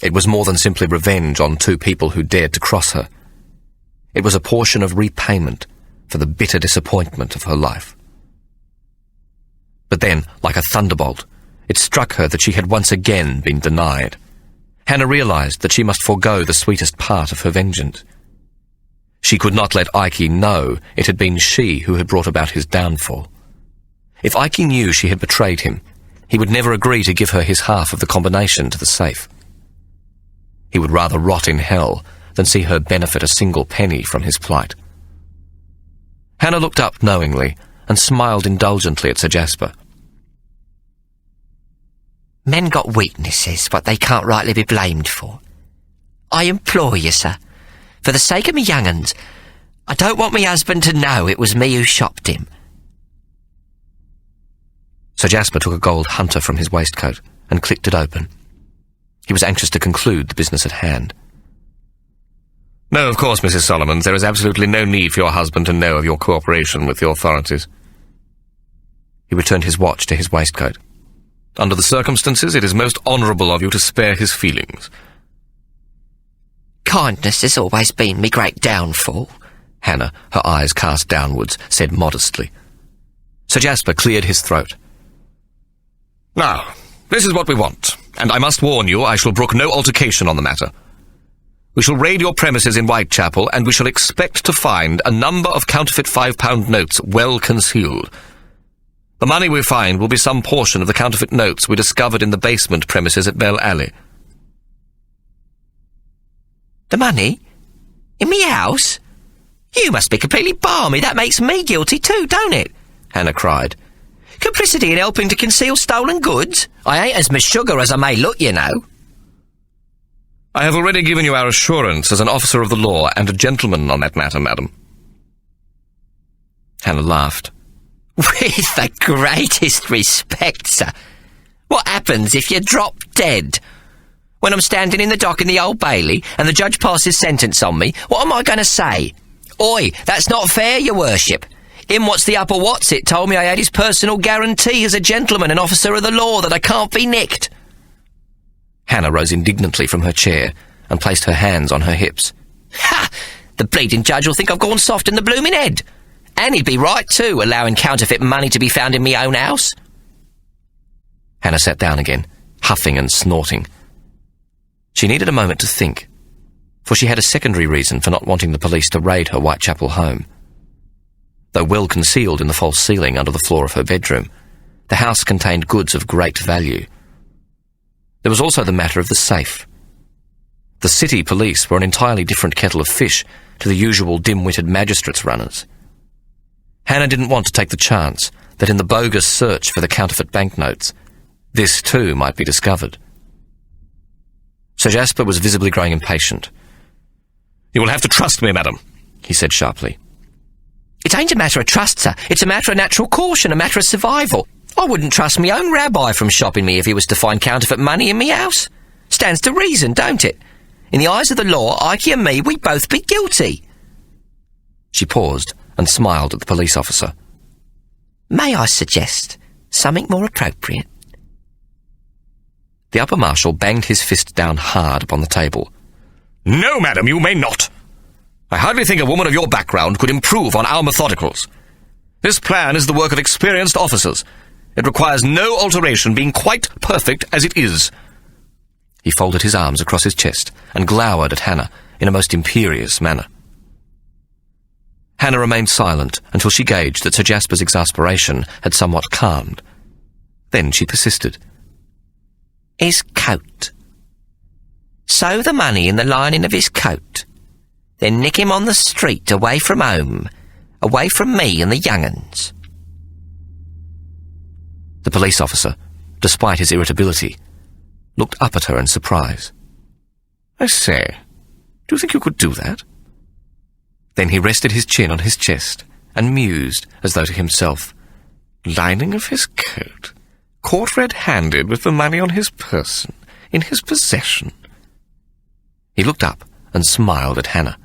It was more than simply revenge on two people who dared to cross her. It was a portion of repayment for the bitter disappointment of her life. But then, like a thunderbolt, it struck her that she had once again been denied. Hannah realised that she must forego the sweetest part of her vengeance. She could not let Ikey know it had been she who had brought about his downfall. If Ikey knew she had betrayed him, he would never agree to give her his half of the combination to the safe. He would rather rot in hell than see her benefit a single penny from his plight. Hannah looked up knowingly and smiled indulgently at Sir Jasper. Men got weaknesses, but they can't rightly be blamed for. I implore you, sir, for the sake of me young uns, I don't want me husband to know it was me who shopped him. Sir Jasper took a gold hunter from his waistcoat and clicked it open. He was anxious to conclude the business at hand. No, of course, Mrs. Solomons, there is absolutely no need for your husband to know of your cooperation with the authorities. He returned his watch to his waistcoat. Under the circumstances, it is most honourable of you to spare his feelings. Kindness has always been me great downfall, Hannah, her eyes cast downwards, said modestly. Sir Jasper cleared his throat. Now, this is what we want, and I must warn you I shall brook no altercation on the matter. We shall raid your premises in Whitechapel, and we shall expect to find a number of counterfeit £5 notes well concealed. The money we find will be some portion of the counterfeit notes we discovered in the basement premises at Bell Alley. The money? In me house? You must be completely balmy. That makes me guilty too, don't it? Hannah cried. Complicity in helping to conceal stolen goods? I ain't as much sugar as I may look, you know. I have already given you our assurance as an officer of the law and a gentleman on that matter, madam. Hannah laughed. With the greatest respect, sir. What happens if you drop dead? When I'm standing in the dock in the Old Bailey and the judge passes sentence on me, what am I going to say? Oi, that's not fair, your worship. Him what's the upper what's it told me I had his personal guarantee as a gentleman and officer of the law that I can't be nicked. Hannah rose indignantly from her chair and placed her hands on her hips. Ha! The bleeding judge will think I've gone soft in the blooming head. And he'd be right too, allowing counterfeit money to be found in me own house. Hannah sat down again, huffing and snorting. She needed a moment to think, for she had a secondary reason for not wanting the police to raid her Whitechapel home. Though well concealed in the false ceiling under the floor of her bedroom, the house contained goods of great value. There was also the matter of the safe. The city police were an entirely different kettle of fish to the usual dim-witted magistrates' runners. Hannah didn't want to take the chance that in the bogus search for the counterfeit banknotes, this too might be discovered. Sir Jasper was visibly growing impatient. You will have to trust me, madam, he said sharply. It ain't a matter of trust, sir. It's a matter of natural caution, a matter of survival. I wouldn't trust me own rabbi from shopping me if he was to find counterfeit money in me house. Stands to reason, don't it? In the eyes of the law, Ikey and me, we'd both be guilty. She paused and smiled at the police officer. May I suggest something more appropriate? The upper marshal banged his fist down hard upon the table. No, madam, you may not. I hardly think a woman of your background could improve on our methodicals. This plan is the work of experienced officers. It requires no alteration, being quite perfect as it is. He folded his arms across his chest and glowered at Hannah in a most imperious manner. Hannah remained silent until she gauged that Sir Jasper's exasperation had somewhat calmed. Then she persisted. His coat. Sew the money in the lining of his coat. Then nick him on the street away from home, away from me and the young uns. The police officer, despite his irritability, looked up at her in surprise. I say, do you think you could do that? Then he rested his chin on his chest and mused as though to himself. Lining of his coat, caught red-handed with the money on his person, in his possession. He looked up and smiled at Hannah.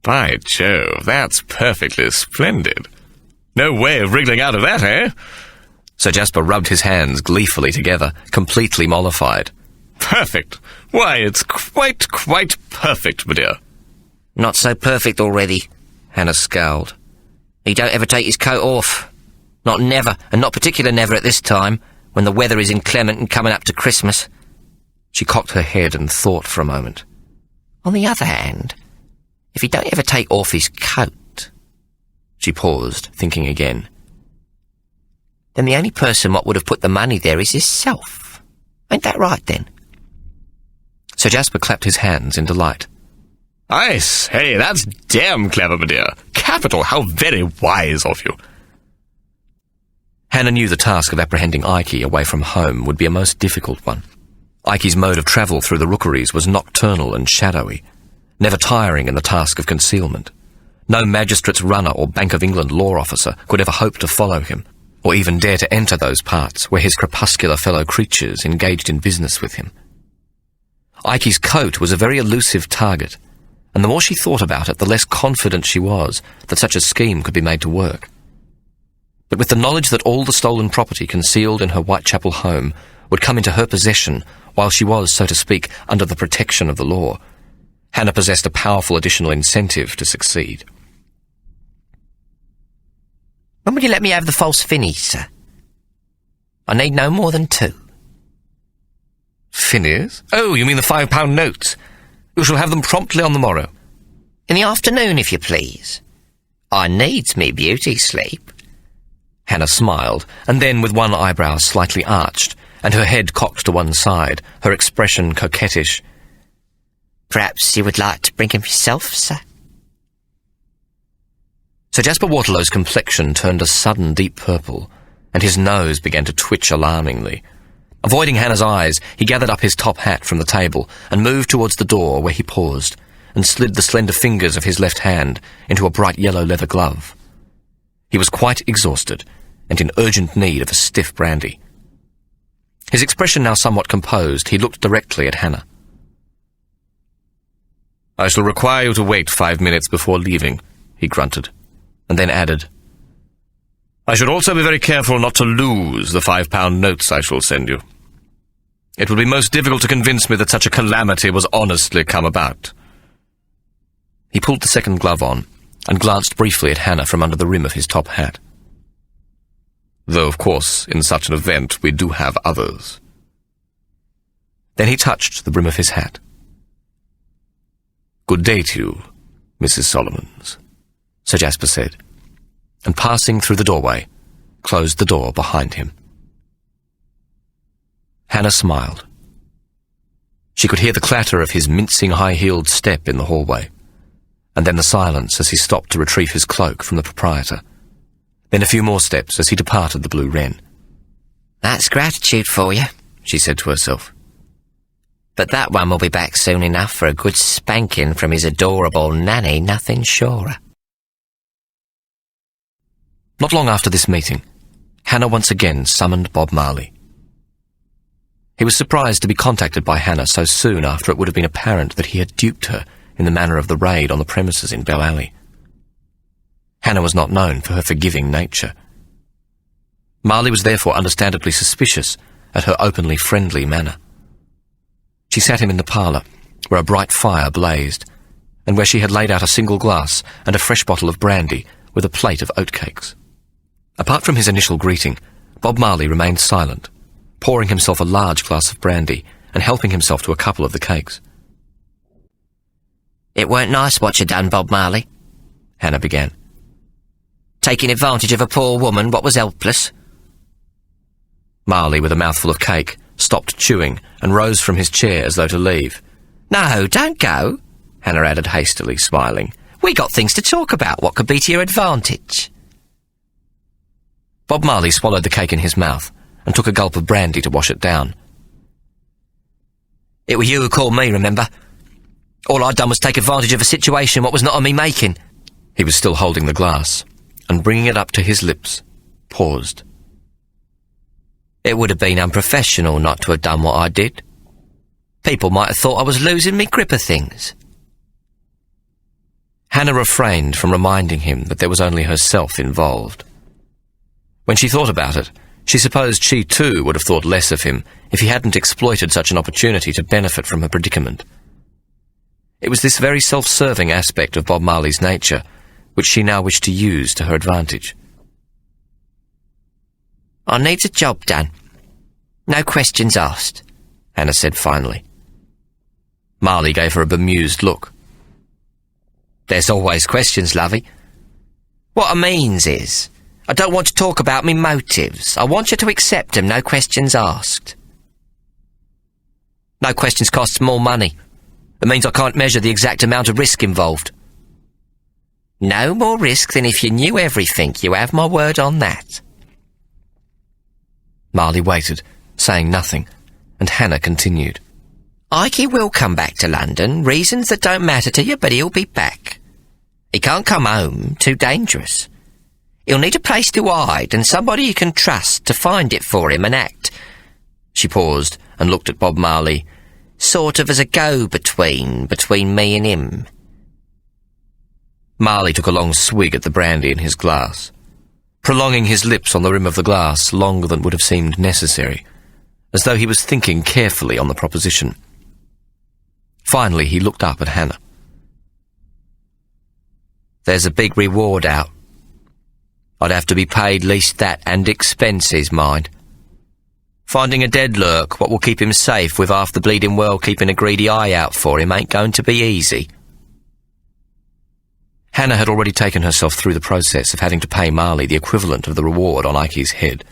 By Jove, that's perfectly splendid. No way of wriggling out of that, eh? Sir Jasper rubbed his hands gleefully together, completely mollified. Perfect. Why, it's quite perfect, my dear. Not so perfect already, Hannah scowled. He don't ever take his coat off. Not never, and not particular never at this time, when the weather is inclement and coming up to Christmas. She cocked her head and thought for a moment. On the other hand, if he don't ever take off his coat... She paused, thinking again. Then the only person what would have put the money there is himself. Ain't that right, then? Sir Jasper clapped his hands in delight. I say, that's damn clever, my dear. Capital, how very wise of you. Hannah knew the task of apprehending Ikey away from home would be a most difficult one. Ikey's mode of travel through the rookeries was nocturnal and shadowy, never tiring in the task of concealment. No magistrate's runner or Bank of England law officer could ever hope to follow him, or even dare to enter those parts where his crepuscular fellow creatures engaged in business with him. Ikey's coat was a very elusive target, and the more she thought about it, the less confident she was that such a scheme could be made to work. But with the knowledge that all the stolen property concealed in her Whitechapel home would come into her possession while she was, so to speak, under the protection of the law, Hannah possessed a powerful additional incentive to succeed. When will you let me have the false finnies, sir? I need no more than 2. Finnies? Oh, you mean the £5 notes. You shall have them promptly on the morrow. In the afternoon, if you please. I needs me beauty sleep. Hannah smiled, and then with one eyebrow slightly arched, and her head cocked to one side, her expression coquettish. Perhaps you would like to bring him yourself, sir? Sir Jasper Waterlow's complexion turned a sudden deep purple, and his nose began to twitch alarmingly. Avoiding Hannah's eyes, he gathered up his top hat from the table and moved towards the door, where he paused, and slid the slender fingers of his left hand into a bright yellow leather glove. He was quite exhausted, and in urgent need of a stiff brandy. His expression now somewhat composed, he looked directly at Hannah. I shall require you to wait 5 minutes before leaving, he grunted, and then added, I should also be very careful not to lose the £5 notes I shall send you. It would be most difficult to convince me that such a calamity was honestly come about. He pulled the second glove on, and glanced briefly at Hannah from under the rim of his top hat. Though, of course, in such an event we do have others. Then he touched the brim of his hat. Good day to you, Mrs. Solomons, Sir Jasper said, and passing through the doorway, closed the door behind him. Hannah smiled. She could hear the clatter of his mincing high-heeled step in the hallway, and then the silence as he stopped to retrieve his cloak from the proprietor. Then a few more steps as he departed the Blue Wren. That's gratitude for you, she said to herself. But that one will be back soon enough for a good spanking from his adorable nanny, nothing surer. Not long after this meeting, Hannah once again summoned Bob Marley. He was surprised to be contacted by Hannah so soon after it would have been apparent that he had duped her in the manner of the raid on the premises in Bell Alley. Hannah was not known for her forgiving nature. Marley was therefore understandably suspicious at her openly friendly manner. She sat him in the parlour, where a bright fire blazed, and where she had laid out a single glass and a fresh bottle of brandy with a plate of oatcakes. Apart from his initial greeting, Bob Marley remained silent, pouring himself a large glass of brandy and helping himself to a couple of the cakes. "It weren't nice what you done, Bob Marley," Hannah began. "Taking advantage of a poor woman what was helpless." Marley, with a mouthful of cake, stopped chewing and rose from his chair as though to leave. "No, don't go," Hannah added hastily, smiling. "We got things to talk about what could be to your advantage." Bob Marley swallowed the cake in his mouth and took a gulp of brandy to wash it down. "It were you who called me, remember? All I'd done was take advantage of a situation what was not of me making." He was still holding the glass, and bringing it up to his lips, paused. "It would have been unprofessional not to have done what I did. People might have thought I was losing me grip of things." Hannah refrained from reminding him that there was only herself involved. When she thought about it, she supposed she too would have thought less of him if he hadn't exploited such an opportunity to benefit from her predicament. It was this very self-serving aspect of Bob Marley's nature which she now wished to use to her advantage. "I need a job done. No questions asked," Hannah said finally. Marley gave her a bemused look. "There's always questions, lovey. What I means is, I don't want to talk about me motives. I want you to accept 'em, no questions asked." "No questions costs more money. It means I can't measure the exact amount of risk involved." "No more risk than if you knew everything, you have my word on that." Marley waited, saying nothing, and Hannah continued. "Ikey will come back to London, reasons that don't matter to you, but he'll be back. He can't come home, too dangerous. He'll need a place to hide and somebody you can trust to find it for him and act." She paused and looked at Bob Marley, "sort of as a go-between between me and him." Marley took a long swig at the brandy in his glass, prolonging his lips on the rim of the glass longer than would have seemed necessary, as though he was thinking carefully on the proposition. Finally, he looked up at Hannah. "There's a big reward out. I'd have to be paid least that and expenses, mind. Finding a dead lurk what will keep him safe with half the bleeding world keeping a greedy eye out for him ain't going to be easy." Hannah had already taken herself through the process of having to pay Marley the equivalent of the reward on Ikey's head,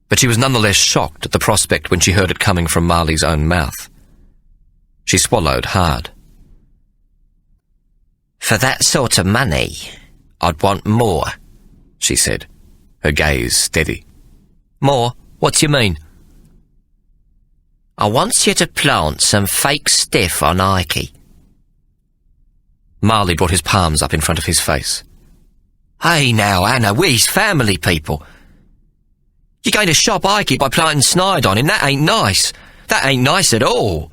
but she was nonetheless shocked at the prospect when she heard it coming from Marley's own mouth. She swallowed hard. "For that sort of money, I'd want more," she said, her gaze steady. "More? What do you mean?" "I wants you to plant some fake stiff on Ikey." Marley brought his palms up in front of his face. "Hey now, Hannah, we's family people. You're going to shop Ikey by planting snide on him? That ain't nice. That ain't nice at all."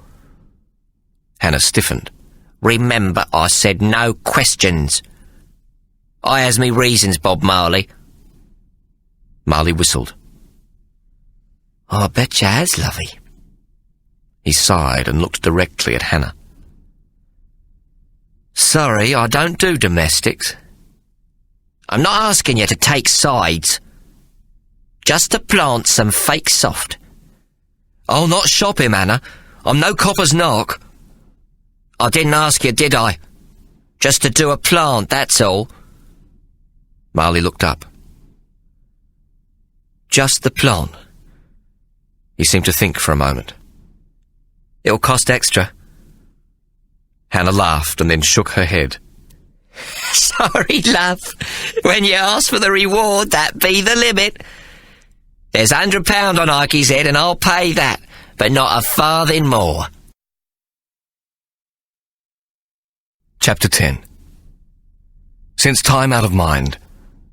Hannah stiffened. "Remember, I said no questions. I has me reasons, Bob Marley." Marley whistled. "I bet you has, lovey." He sighed and looked directly at Hannah. "Sorry, I don't do domestics. I'm not asking you to take sides. Just to plant some fake soft." "I'll not shop him, Hannah. I'm no copper's knock." "I didn't ask you, did I? Just to do a plant, that's all." Marley looked up. "Just the plant?" He seemed to think for a moment. "It'll cost extra." Hannah laughed and then shook her head. "Sorry, love. When you ask for the reward, that be the limit. There's £100 on Ikey's head and I'll pay that, but not a farthing more." Chapter 10. Since time out of mind,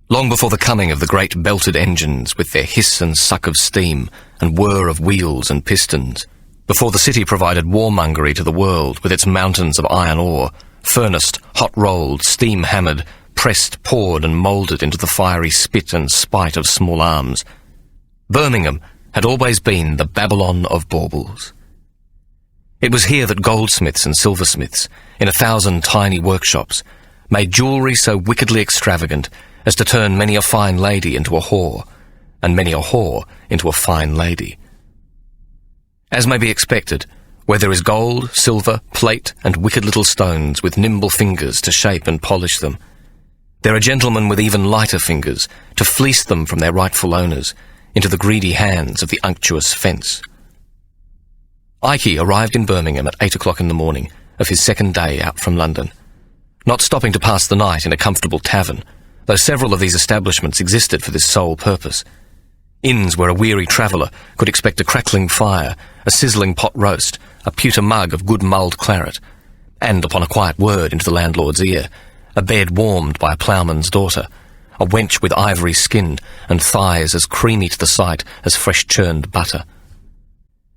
Long before the coming of the great belted engines with their hiss and suck of steam and whir of wheels and pistons, before the city provided warmongery to the world with its mountains of iron ore, furnaced, hot-rolled, steam-hammered, pressed, poured and moulded into the fiery spit and spite of small arms, Birmingham had always been the Babylon of baubles. It was here that goldsmiths and silversmiths, in 1,000 tiny workshops, made jewellery so wickedly extravagant as to turn many a fine lady into a whore, and many a whore into a fine lady. As may be expected, where there is gold, silver, plate, and wicked little stones with nimble fingers to shape and polish them, there are gentlemen with even lighter fingers to fleece them from their rightful owners into the greedy hands of the unctuous fence. Ikey arrived in Birmingham at 8 o'clock in the morning of his second day out from London, not stopping to pass the night in a comfortable tavern, though several of these establishments existed for this sole purpose. Inns where a weary traveller could expect a crackling fire, a sizzling pot roast, a pewter mug of good mulled claret, and, upon a quiet word into the landlord's ear, a bed warmed by a ploughman's daughter, a wench with ivory skin and thighs as creamy to the sight as fresh-churned butter.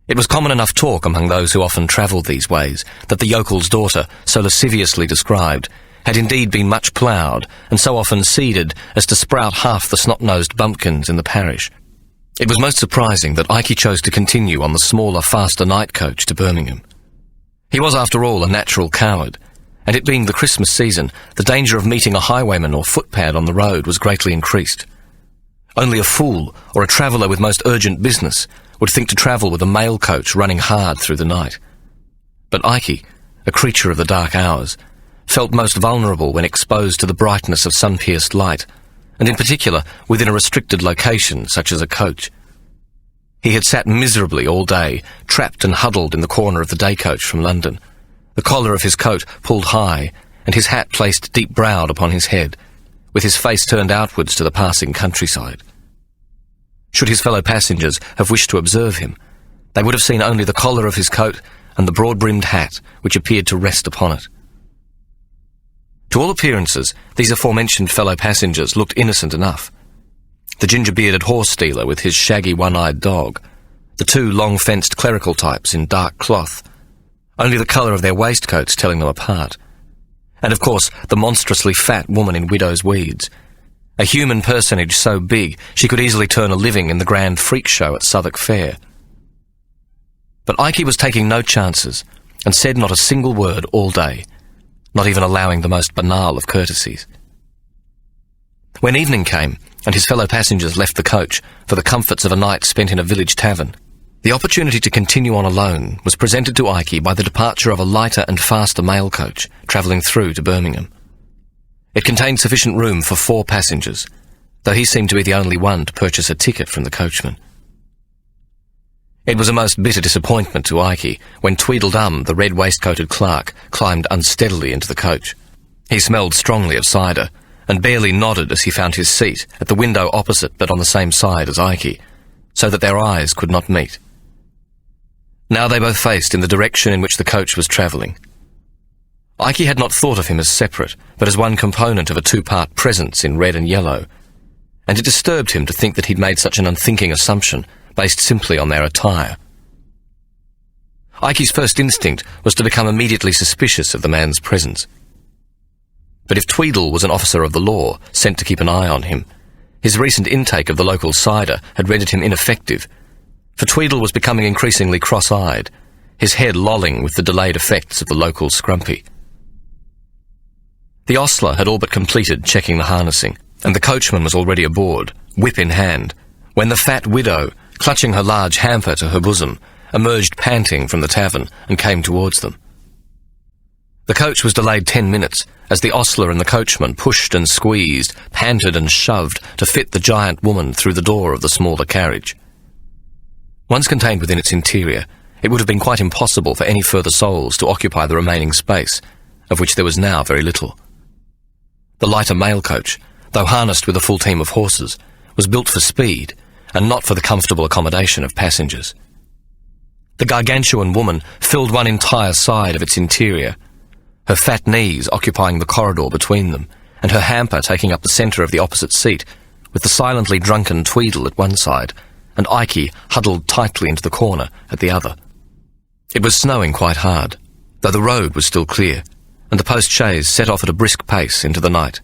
It was common enough talk among those who often travelled these ways that the yokel's daughter, so lasciviously described, had indeed been much ploughed and so often seeded as to sprout half the snot-nosed bumpkins in the parish. It was most surprising that Ikey chose to continue on the smaller, faster night coach to Birmingham. He was, after all, a natural coward, and it being the Christmas season, the danger of meeting a highwayman or footpad on the road was greatly increased. Only a fool or a traveller with most urgent business would think to travel with a mail coach running hard through the night. But Ikey, a creature of the dark hours, felt most vulnerable when exposed to the brightness of sun-pierced light, and in particular within a restricted location such as a coach. He had sat miserably all day, trapped and huddled in the corner of the day coach from London, the collar of his coat pulled high, and his hat placed deep-browed upon his head, with his face turned outwards to the passing countryside. Should his fellow passengers have wished to observe him, they would have seen only the collar of his coat and the broad-brimmed hat which appeared to rest upon it. To all appearances, these aforementioned fellow passengers looked innocent enough. The ginger-bearded horse-dealer with his shaggy one-eyed dog, the two long-fenced clerical types in dark cloth, only the colour of their waistcoats telling them apart, and of course the monstrously fat woman in widow's weeds, a human personage so big she could easily turn a living in the grand freak show at Southwark Fair. But Ikey was taking no chances, and said not a single word all day, not even allowing the most banal of courtesies. When evening came, and his fellow passengers left the coach for the comforts of a night spent in a village tavern, the opportunity to continue on alone was presented to Ikey by the departure of a lighter and faster mail coach travelling through to Birmingham. It contained sufficient room for 4 passengers, though he seemed to be the only one to purchase a ticket from the coachman. It was a most bitter disappointment to Ikey when Tweedledum, the red-waistcoated clerk, climbed unsteadily into the coach. He smelled strongly of cider, and barely nodded as he found his seat at the window opposite but on the same side as Ikey, so that their eyes could not meet. Now they both faced in the direction in which the coach was travelling. Ikey had not thought of him as separate, but as one component of a 2-part presence in red and yellow, and it disturbed him to think that he'd made such an unthinking assumption based simply on their attire. Ikey's first instinct was to become immediately suspicious of the man's presence. But if Tweedle was an officer of the law, sent to keep an eye on him, his recent intake of the local cider had rendered him ineffective, for Tweedle was becoming increasingly cross-eyed, his head lolling with the delayed effects of the local scrumpy. The ostler had all but completed checking the harnessing, and the coachman was already aboard, whip in hand, when the fat widow, clutching her large hamper to her bosom, emerged panting from the tavern and came towards them. The coach was delayed 10 minutes, as the ostler and the coachman pushed and squeezed, panted and shoved to fit the giant woman through the door of the smaller carriage. Once contained within its interior, it would have been quite impossible for any further souls to occupy the remaining space, of which there was now very little. The lighter mail coach, though harnessed with a full team of horses, was built for speed, and not for the comfortable accommodation of passengers. The gargantuan woman filled one entire side of its interior, her fat knees occupying the corridor between them, and her hamper taking up the centre of the opposite seat, with the silently drunken Tweedle at one side, and Ikey huddled tightly into the corner at the other. It was snowing quite hard, though the road was still clear, and the post-chaise set off at a brisk pace into the night.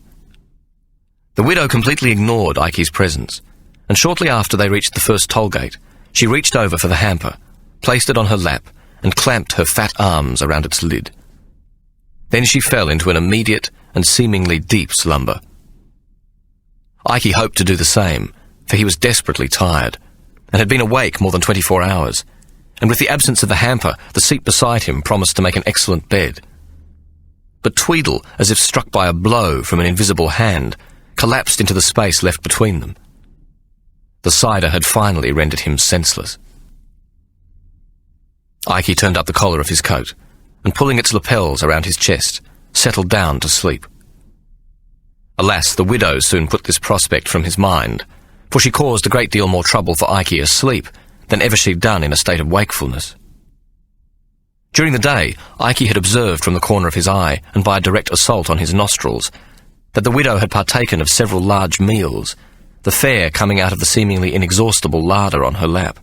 The widow completely ignored Ikey's presence, and shortly after they reached the first toll-gate, she reached over for the hamper, placed it on her lap, and clamped her fat arms around its lid. Then she fell into an immediate and seemingly deep slumber. Ikey hoped to do the same, for he was desperately tired, and had been awake more than 24 hours, and with the absence of the hamper, the seat beside him promised to make an excellent bed. But Tweedle, as if struck by a blow from an invisible hand, collapsed into the space left between them. The cider had finally rendered him senseless. Ikey turned up the collar of his coat, and pulling its lapels around his chest, settled down to sleep. Alas, the widow soon put this prospect from his mind, for she caused a great deal more trouble for Ikey asleep than ever she'd done in a state of wakefulness. During the day, Ikey had observed from the corner of his eye, and by a direct assault on his nostrils, that the widow had partaken of several large meals, the fare coming out of the seemingly inexhaustible larder on her lap.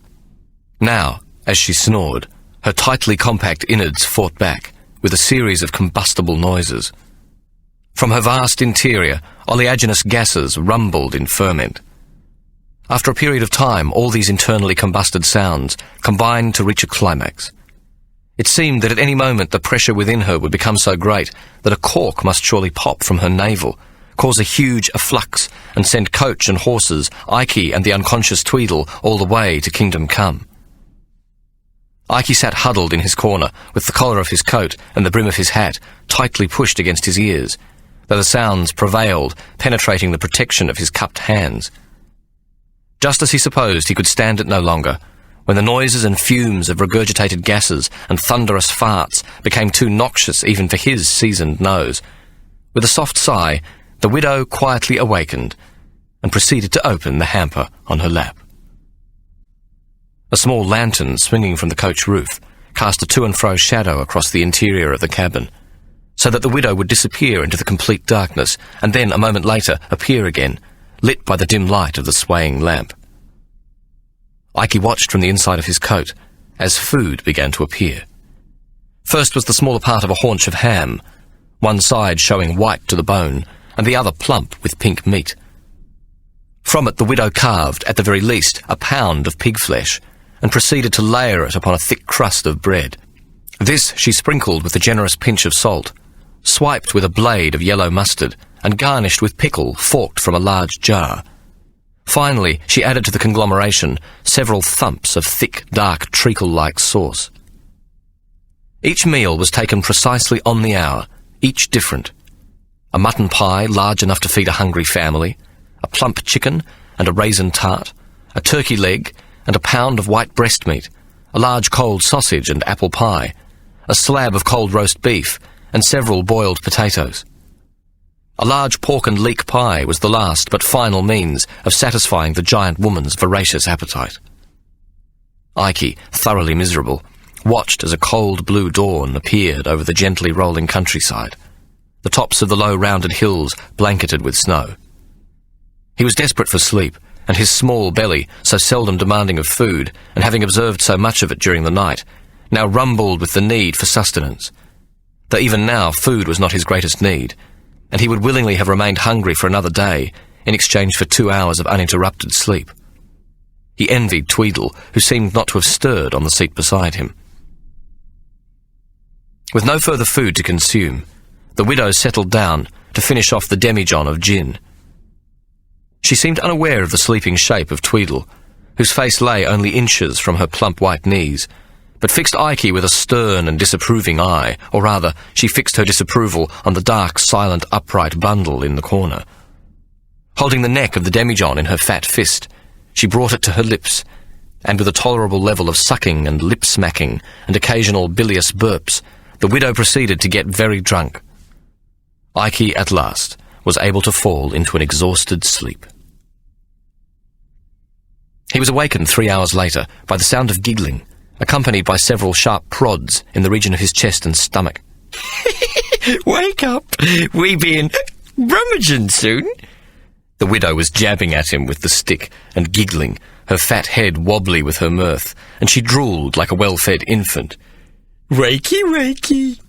Now, as she snored, her tightly compact innards fought back, with a series of combustible noises. From her vast interior, oleaginous gases rumbled in ferment. After a period of time, all these internally combusted sounds combined to reach a climax. It seemed that at any moment the pressure within her would become so great that a cork must surely pop from her navel, cause a huge efflux, and send coach and horses, Ikey and the unconscious Tweedle, all the way to Kingdom Come. Ikey sat huddled in his corner, with the collar of his coat and the brim of his hat tightly pushed against his ears, though the sounds prevailed, penetrating the protection of his cupped hands. Just as he supposed he could stand it no longer, when the noises and fumes of regurgitated gases and thunderous farts became too noxious even for his seasoned nose, with a soft sigh, the widow quietly awakened and proceeded to open the hamper on her lap. A small lantern swinging from the coach roof cast a to-and-fro shadow across the interior of the cabin, so that the widow would disappear into the complete darkness, and then, a moment later, appear again, lit by the dim light of the swaying lamp. Ikey watched from the inside of his coat as food began to appear. First was the smaller part of a haunch of ham, one side showing white to the bone, and the other plump with pink meat. From it the widow carved, at the very least, a pound of pig flesh, and proceeded to layer it upon a thick crust of bread. This she sprinkled with a generous pinch of salt, swiped with a blade of yellow mustard, and garnished with pickle forked from a large jar. Finally, she added to the conglomeration several thumps of thick, dark, treacle-like sauce. Each meal was taken precisely on the hour, each different. A mutton pie large enough to feed a hungry family, a plump chicken and a raisin tart, a turkey leg and a pound of white breast meat, a large cold sausage and apple pie, a slab of cold roast beef, and several boiled potatoes. A large pork and leek pie was the last but final means of satisfying the giant woman's voracious appetite. Ikey, thoroughly miserable, watched as a cold blue dawn appeared over the gently rolling countryside, the tops of the low rounded hills blanketed with snow. He was desperate for sleep, and his small belly, so seldom demanding of food, and having observed so much of it during the night, now rumbled with the need for sustenance. Though even now food was not his greatest need, and he would willingly have remained hungry for another day in exchange for 2 hours of uninterrupted sleep. He envied Tweedle, who seemed not to have stirred on the seat beside him. With no further food to consume, the widow settled down to finish off the demijohn of gin. She seemed unaware of the sleeping shape of Tweedle, whose face lay only inches from her plump white knees, but fixed Ikey with a stern and disapproving eye, or rather, she fixed her disapproval on the dark, silent, upright bundle in the corner. Holding the neck of the demijohn in her fat fist, she brought it to her lips, and with a tolerable level of sucking and lip-smacking and occasional bilious burps, the widow proceeded to get very drunk. Ikey, at last, was able to fall into an exhausted sleep. He was awakened 3 hours later by the sound of giggling, accompanied by several sharp prods in the region of his chest and stomach. Wake up! We been Brummaging soon? The widow was jabbing at him with the stick and giggling, her fat head wobbly with her mirth, and she drooled like a well-fed infant. Wakey, wakey.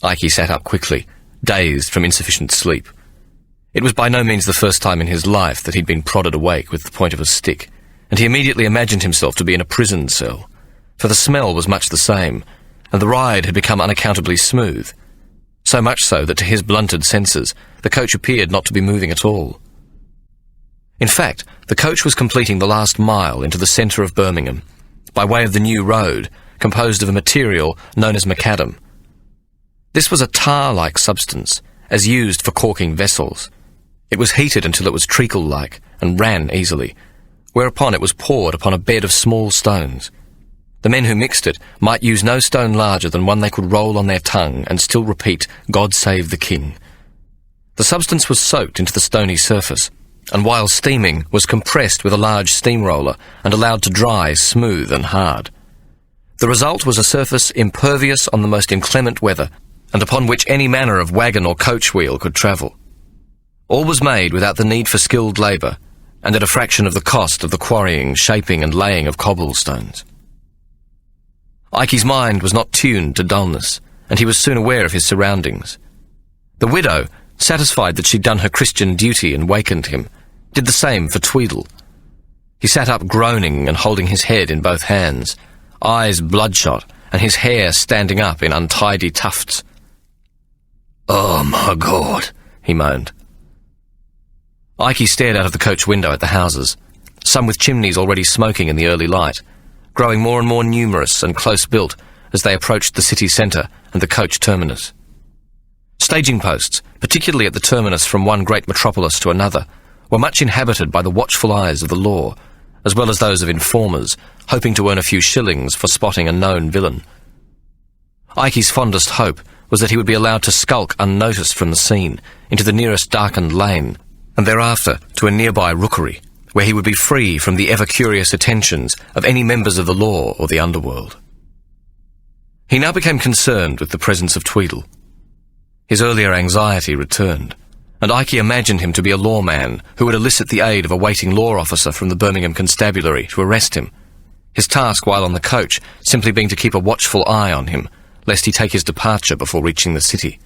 Ikey sat up quickly, dazed from insufficient sleep. It was by no means the first time in his life that he'd been prodded awake with the point of a stick, and he immediately imagined himself to be in a prison cell, for the smell was much the same, and the ride had become unaccountably smooth, so much so that to his blunted senses the coach appeared not to be moving at all. In fact, the coach was completing the last mile into the centre of Birmingham, by way of the new road, composed of a material known as macadam. This was a tar-like substance, as used for caulking vessels. It was heated until it was treacle-like and ran easily, whereupon it was poured upon a bed of small stones. The men who mixed it might use no stone larger than one they could roll on their tongue and still repeat, "God save the King." The substance was soaked into the stony surface, and while steaming was compressed with a large steamroller and allowed to dry smooth and hard. The result was a surface impervious on the most inclement weather, and upon which any manner of wagon or coach wheel could travel. All was made without the need for skilled labour, and at a fraction of the cost of the quarrying, shaping and laying of cobblestones. Ikey's mind was not tuned to dullness, and he was soon aware of his surroundings. The widow, satisfied that she'd done her Christian duty and wakened him, did the same for Tweedle. He sat up groaning and holding his head in both hands, eyes bloodshot and his hair standing up in untidy tufts. "Oh, my God," he moaned. Ikey stared out of the coach window at the houses, some with chimneys already smoking in the early light, growing more and more numerous and close-built as they approached the city centre and the coach terminus. Staging posts, particularly at the terminus from one great metropolis to another, were much inhabited by the watchful eyes of the law, as well as those of informers, hoping to earn a few shillings for spotting a known villain. Ikey's fondest hope was that he would be allowed to skulk unnoticed from the scene into the nearest darkened lane, and thereafter to a nearby rookery, where he would be free from the ever-curious attentions of any members of the law or the underworld. He now became concerned with the presence of Tweedle. His earlier anxiety returned, and Ikey imagined him to be a lawman who would elicit the aid of a waiting law officer from the Birmingham Constabulary to arrest him, his task while on the coach simply being to keep a watchful eye on him, lest he take his departure before reaching the city.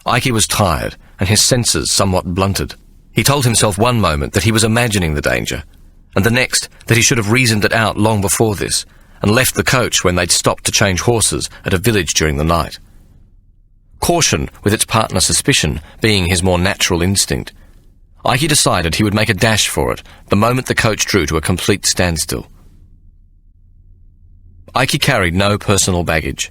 Ikey was tired, and his senses somewhat blunted. He told himself one moment that he was imagining the danger, and the next that he should have reasoned it out long before this, and left the coach when they'd stopped to change horses at a village during the night. Caution, with its partner suspicion, being his more natural instinct, Ikey decided he would make a dash for it the moment the coach drew to a complete standstill. Ikey carried no personal baggage.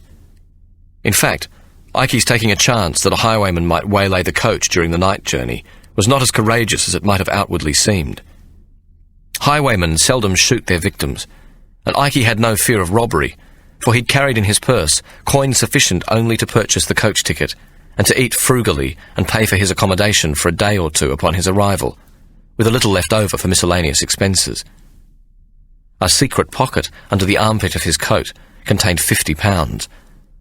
In fact, Ikey's taking a chance that a highwayman might waylay the coach during the night journey was not as courageous as it might have outwardly seemed. Highwaymen seldom shoot their victims, and Ikey had no fear of robbery, for he'd carried in his purse coin sufficient only to purchase the coach ticket and to eat frugally and pay for his accommodation for a day or two upon his arrival, with a little left over for miscellaneous expenses. A secret pocket under the armpit of his coat contained £50,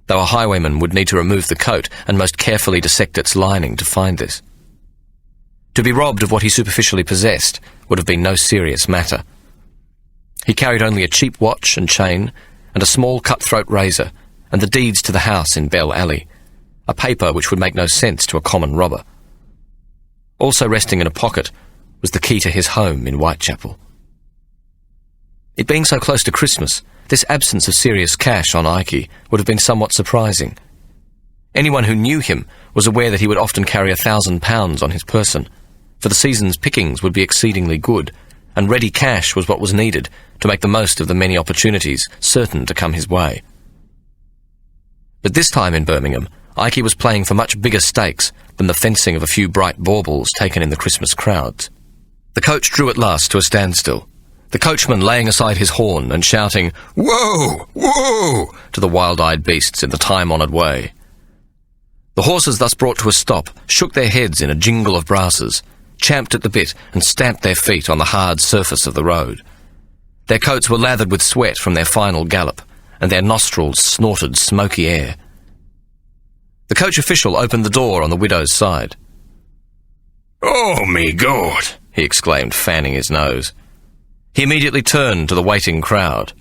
though a highwayman would need to remove the coat and most carefully dissect its lining to find this. To be robbed of what he superficially possessed would have been no serious matter. He carried only a cheap watch and chain, and a small cut-throat razor, and the deeds to the house in Bell Alley, a paper which would make no sense to a common robber. Also resting in a pocket was the key to his home in Whitechapel. It being so close to Christmas, this absence of serious cash on Ikey would have been somewhat surprising. Anyone who knew him was aware that he would often carry £1,000 on his person, for the season's pickings would be exceedingly good, and ready cash was what was needed to make the most of the many opportunities certain to come his way. But this time in Birmingham, Ikey was playing for much bigger stakes than the fencing of a few bright baubles taken in the Christmas crowds. The coach drew at last to a standstill, the coachman laying aside his horn and shouting, "Whoa! Whoa!" to the wild-eyed beasts in the time-honoured way. The horses thus brought to a stop shook their heads in a jingle of brasses, champed at the bit and stamped their feet on the hard surface of the road. Their coats were lathered with sweat from their final gallop, and their nostrils snorted smoky air. The coach official opened the door on the widow's side. "Oh, me God!" he exclaimed, fanning his nose. He immediately turned to the waiting crowd.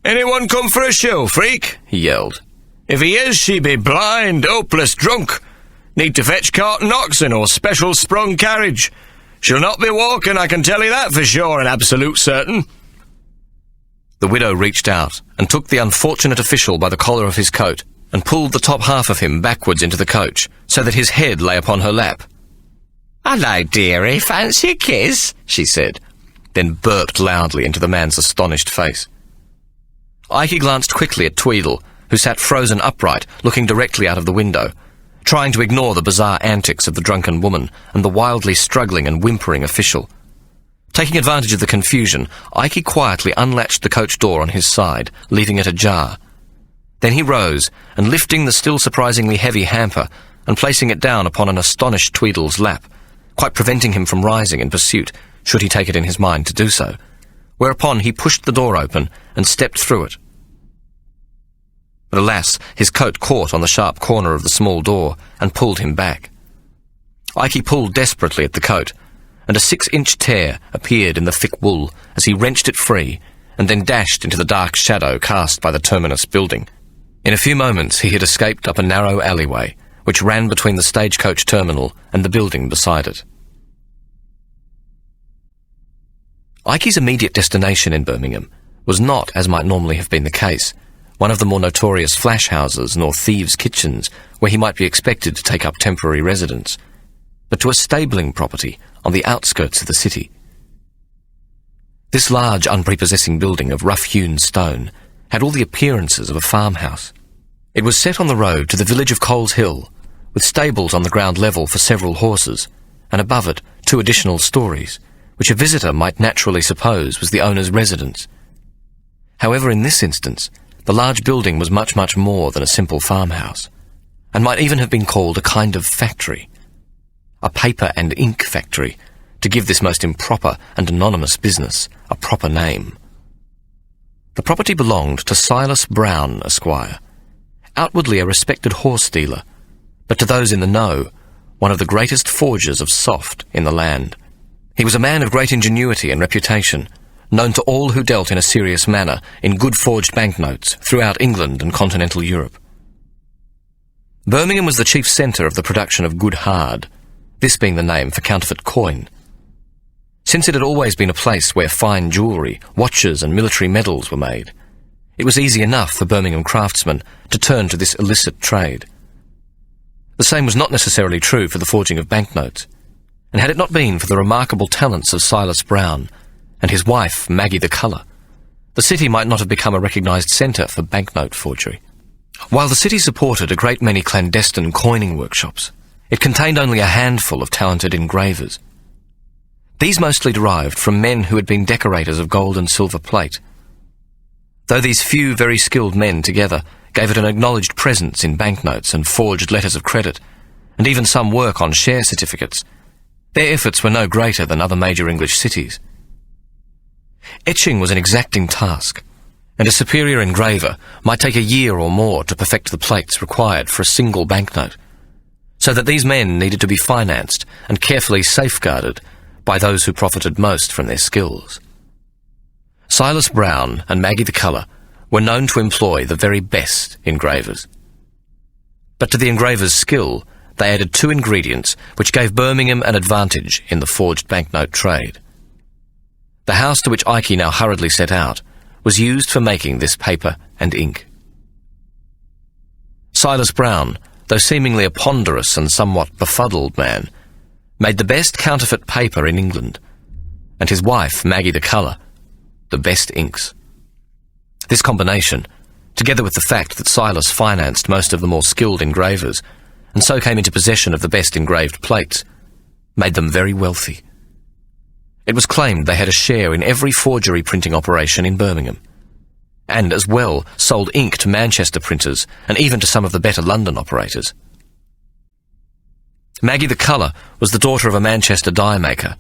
"Anyone come for a show, freak?" he yelled. "If he is, she be blind, hopeless drunk. Need to fetch cart and oxen or special sprung carriage. She'll not be walking, I can tell you that for sure and absolute certain." The widow reached out and took the unfortunate official by the collar of his coat and pulled the top half of him backwards into the coach so that his head lay upon her lap. "Hello, dearie, fancy a kiss?" she said, then burped loudly into the man's astonished face. Ikey glanced quickly at Tweedle, who sat frozen upright, looking directly out of the window, trying to ignore the bizarre antics of the drunken woman and the wildly struggling and whimpering official. Taking advantage of the confusion, Ikey quietly unlatched the coach door on his side, leaving it ajar. Then he rose, and lifting the still surprisingly heavy hamper and placing it down upon an astonished Tweedle's lap, quite preventing him from rising in pursuit, should he take it in his mind to do so, whereupon he pushed the door open and stepped through it. But alas, his coat caught on the sharp corner of the small door and pulled him back. Ikey pulled desperately at the coat, and a 6-inch tear appeared in the thick wool as he wrenched it free and then dashed into the dark shadow cast by the terminus building. In a few moments he had escaped up a narrow alleyway which ran between the stagecoach terminal and the building beside it. Ikey's immediate destination in Birmingham was not, as might normally have been the case, one of the more notorious flash houses nor thieves' kitchens where he might be expected to take up temporary residence, but to a stabling property on the outskirts of the city. This large, unprepossessing building of rough-hewn stone had all the appearances of a farmhouse. It was set on the road to the village of Coles Hill, with stables on the ground level for several horses, and above it 2 additional stories, which a visitor might naturally suppose was the owner's residence. However, in this instance, the large building was much, much more than a simple farmhouse, and might even have been called a kind of factory. A paper and ink factory, to give this most improper and anonymous business a proper name. The property belonged to Silas Brown, Esquire, outwardly a respected horse dealer, but to those in the know, one of the greatest forgers of soft in the land. He was a man of great ingenuity and reputation, known to all who dealt in a serious manner in good forged banknotes throughout England and continental Europe. Birmingham was the chief centre of the production of good hard, this being the name for counterfeit coin. Since it had always been a place where fine jewellery, watches and military medals were made, it was easy enough for Birmingham craftsmen to turn to this illicit trade. The same was not necessarily true for the forging of banknotes, and had it not been for the remarkable talents of Silas Brown and his wife, Maggie the Colour, the city might not have become a recognised centre for banknote forgery. While the city supported a great many clandestine coining workshops, it contained only a handful of talented engravers. These mostly derived from men who had been decorators of gold and silver plate. Though these few very skilled men together gave it an acknowledged presence in banknotes and forged letters of credit, and even some work on share certificates, their efforts were no greater than other major English cities. Etching was an exacting task, and a superior engraver might take a year or more to perfect the plates required for a single banknote, so that these men needed to be financed and carefully safeguarded by those who profited most from their skills. Silas Brown and Maggie the Colour were known to employ the very best engravers. But to the engraver's skill, they added 2 ingredients which gave Birmingham an advantage in the forged banknote trade. The house to which Ikey now hurriedly set out was used for making this paper and ink. Silas Brown, though seemingly a ponderous and somewhat befuddled man, made the best counterfeit paper in England, and his wife, Maggie the Colour, the best inks. This combination, together with the fact that Silas financed most of the more skilled engravers, and so came into possession of the best engraved plates, made them very wealthy. It was claimed they had a share in every forgery printing operation in Birmingham, and as well sold ink to Manchester printers and even to some of the better London operators. Maggie the Colour was the daughter of a Manchester dye maker,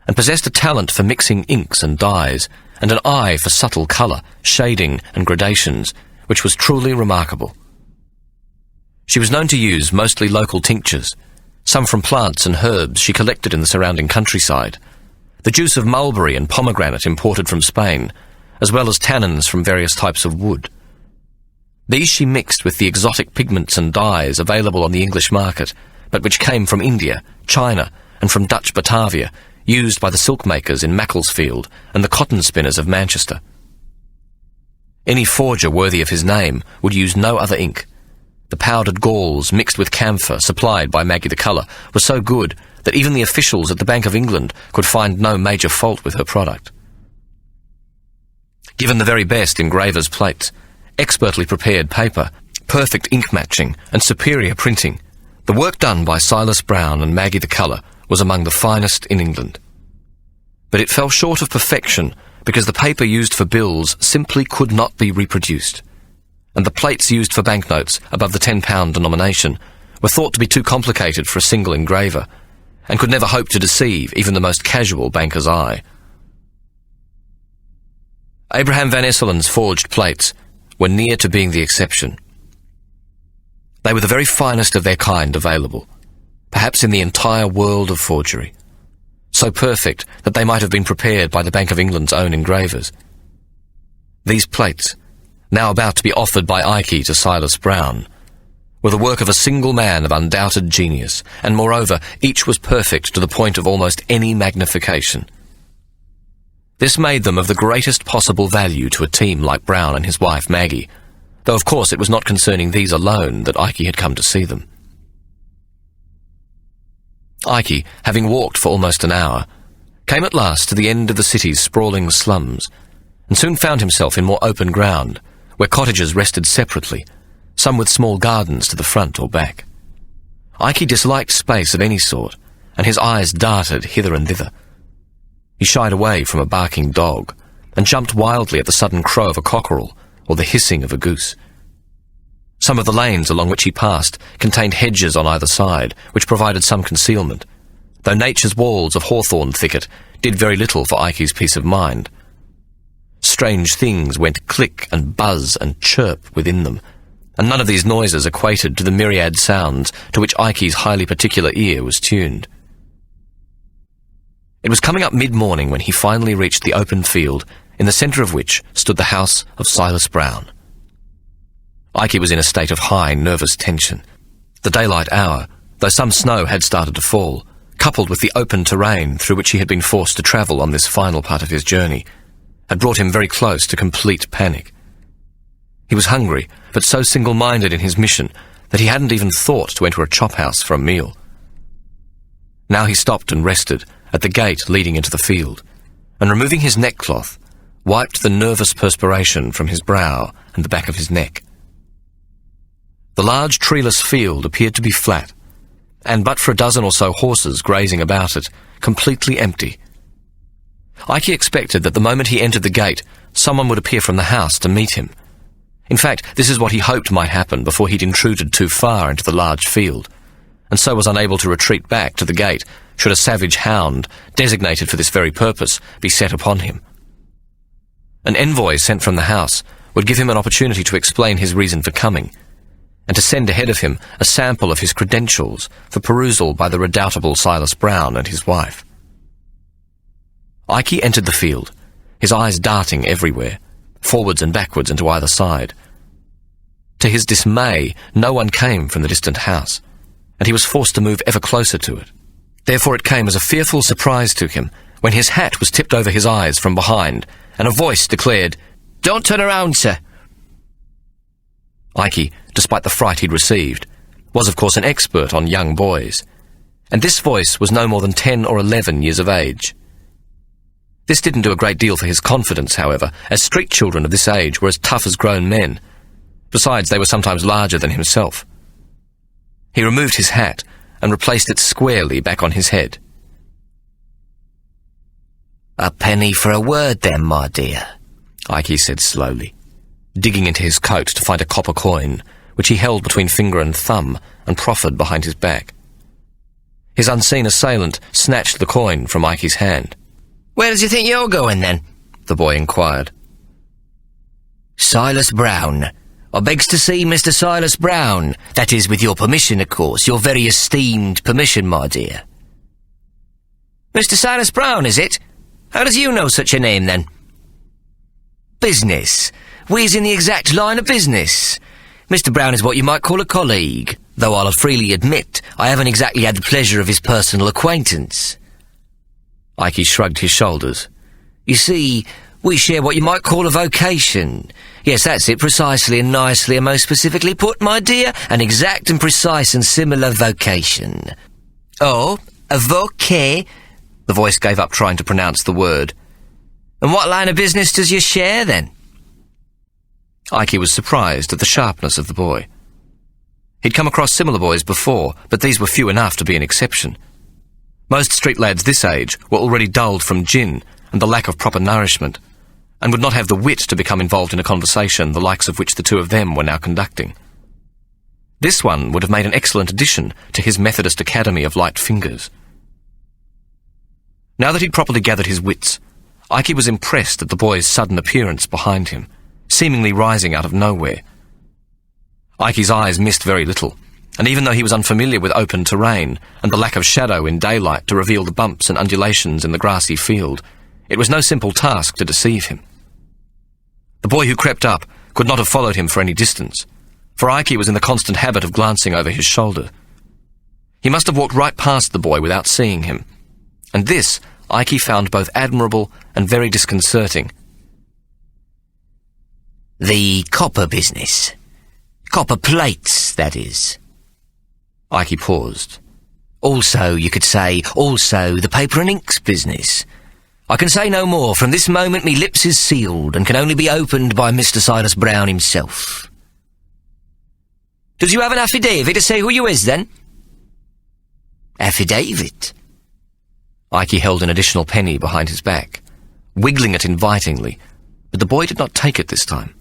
and possessed a talent for mixing inks and dyes, and an eye for subtle colour, shading and gradations, which was truly remarkable. She was known to use mostly local tinctures, some from plants and herbs she collected in the surrounding countryside, the juice of mulberry and pomegranate imported from Spain, as well as tannins from various types of wood. These she mixed with the exotic pigments and dyes available on the English market, but which came from India, China, and from Dutch Batavia, used by the silk makers in Macclesfield and the cotton spinners of Manchester. Any forger worthy of his name would use no other ink. The powdered galls mixed with camphor supplied by Maggie the Colour were so good that even the officials at the Bank of England could find no major fault with her product. Given the very best engraver's plates, expertly prepared paper, perfect ink matching, and superior printing, the work done by Silas Brown and Maggie the Colour was among the finest in England. But it fell short of perfection because the paper used for bills simply could not be reproduced, and the plates used for banknotes above the £10 denomination were thought to be too complicated for a single engraver, and could never hope to deceive even the most casual banker's eye. Abraham Van Esselen's forged plates were near to being the exception. They were the very finest of their kind available, perhaps in the entire world of forgery, so perfect that they might have been prepared by the Bank of England's own engravers. These plates, now about to be offered by Ike to Silas Brown, were the work of a single man of undoubted genius, and moreover, each was perfect to the point of almost any magnification. This made them of the greatest possible value to a team like Brown and his wife Maggie, though of course it was not concerning these alone that Ike had come to see them. Ike, having walked for almost an hour, came at last to the end of the city's sprawling slums, and soon found himself in more open ground, where cottages rested separately, some with small gardens to the front or back. Ike disliked space of any sort, and his eyes darted hither and thither. He shied away from a barking dog, and jumped wildly at the sudden crow of a cockerel or the hissing of a goose. Some of the lanes along which he passed contained hedges on either side, which provided some concealment, though nature's walls of hawthorn thicket did very little for Ike's peace of mind. Strange things went click and buzz and chirp within them, and none of these noises equated to the myriad sounds to which Ike's highly particular ear was tuned. It was coming up mid-morning when he finally reached the open field, in the centre of which stood the house of Silas Brown. Ike was in a state of high, nervous tension. The daylight hour, though some snow had started to fall, coupled with the open terrain through which he had been forced to travel on this final part of his journey, had brought him very close to complete panic. He was hungry, but so single-minded in his mission that he hadn't even thought to enter a chop-house for a meal. Now he stopped and rested at the gate leading into the field, and removing his neckcloth, wiped the nervous perspiration from his brow and the back of his neck. The large treeless field appeared to be flat, and but for a dozen or so horses grazing about it, completely empty. Ike expected that the moment he entered the gate, someone would appear from the house to meet him. In fact, this is what he hoped might happen before he'd intruded too far into the large field, and so was unable to retreat back to the gate should a savage hound, designated for this very purpose, be set upon him. An envoy sent from the house would give him an opportunity to explain his reason for coming, and to send ahead of him a sample of his credentials for perusal by the redoubtable Silas Brown and his wife. Ike entered the field, his eyes darting everywhere, forwards and backwards and to either side. To his dismay, no one came from the distant house, and he was forced to move ever closer to it. Therefore it came as a fearful surprise to him when his hat was tipped over his eyes from behind, and a voice declared, "Don't turn around, sir." Ike, despite the fright he'd received, was of course an expert on young boys, and this voice was no more than 10 or 11 years of age. This didn't do a great deal for his confidence, however, as street children of this age were as tough as grown men. Besides, they were sometimes larger than himself. He removed his hat and replaced it squarely back on his head. "A penny for a word, then, my dear," Ike said slowly, digging into his coat to find a copper coin, which he held between finger and thumb and proffered behind his back. His unseen assailant snatched the coin from Ike's hand. "Where does you think you're going, then?" the boy inquired. "Silas Brown, I begs to see Mr. Silas Brown. That is, with your permission, of course. Your very esteemed permission, my dear. Mr. Silas Brown, is it? How does you know such a name, then? Business. We's in the exact line of business. Mr. Brown is what you might call a colleague, though I'll freely admit I haven't exactly had the pleasure of his personal acquaintance. Ikey shrugged his shoulders. You see, we share what you might call a vocation. Yes, that's it, precisely and nicely and most specifically put, my dear, an exact and precise and similar vocation. Oh, a voce? The voice gave up trying to pronounce the word. And what line of business does you share, then? Ikey was surprised at the sharpness of the boy. He'd come across similar boys before, but these were few enough to be an exception. Most street lads this age were already dulled from gin and the lack of proper nourishment, and would not have the wit to become involved in a conversation the likes of which the two of them were now conducting. This one would have made an excellent addition to his Methodist Academy of Light Fingers. Now that he'd properly gathered his wits, Ikey was impressed at the boy's sudden appearance behind him, seemingly rising out of nowhere. Ikey's eyes missed very little, and even though he was unfamiliar with open terrain and the lack of shadow in daylight to reveal the bumps and undulations in the grassy field, it was no simple task to deceive him. The boy who crept up could not have followed him for any distance, for Ikey was in the constant habit of glancing over his shoulder. He must have walked right past the boy without seeing him, and this Ikey found both admirable and very disconcerting. The copper business. Copper plates, that is. Ikey paused. Also, you could say, also the paper and inks business. I can say no more. From this moment me lips is sealed and can only be opened by Mr. Silas Brown himself. Does you have an affidavit to say who you is, then? Affidavit? Ikey held an additional penny behind his back, wiggling it invitingly, but the boy did not take it this time.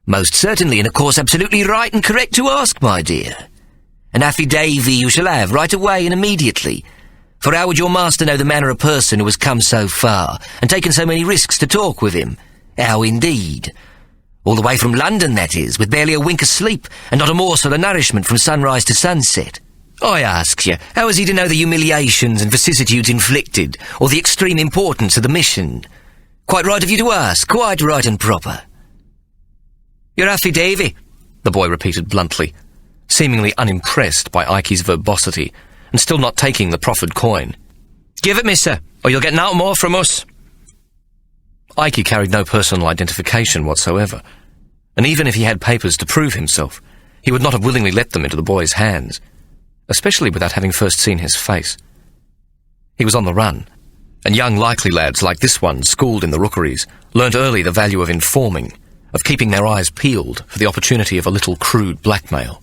Most certainly, and of course absolutely right and correct to ask, my dear. An affidavit you shall have right away and immediately. For how would your master know the manner of person who has come so far, and taken so many risks to talk with him? How indeed? All the way from London, that is, with barely a wink of sleep, and not a morsel of nourishment from sunrise to sunset. I ask you, how is he to know the humiliations and vicissitudes inflicted, or the extreme importance of the mission? Quite right of you to ask, quite right and proper. Your affidavit, the boy repeated bluntly, seemingly unimpressed by Ikey's verbosity, and still not taking the proffered coin. Give it, mister, or you'll get nought more from us. Ikey carried no personal identification whatsoever, and even if he had papers to prove himself, he would not have willingly let them into the boy's hands, especially without having first seen his face. He was on the run, and young likely lads like this one, schooled in the rookeries, learnt early the value of informing, of keeping their eyes peeled for the opportunity of a little crude blackmail.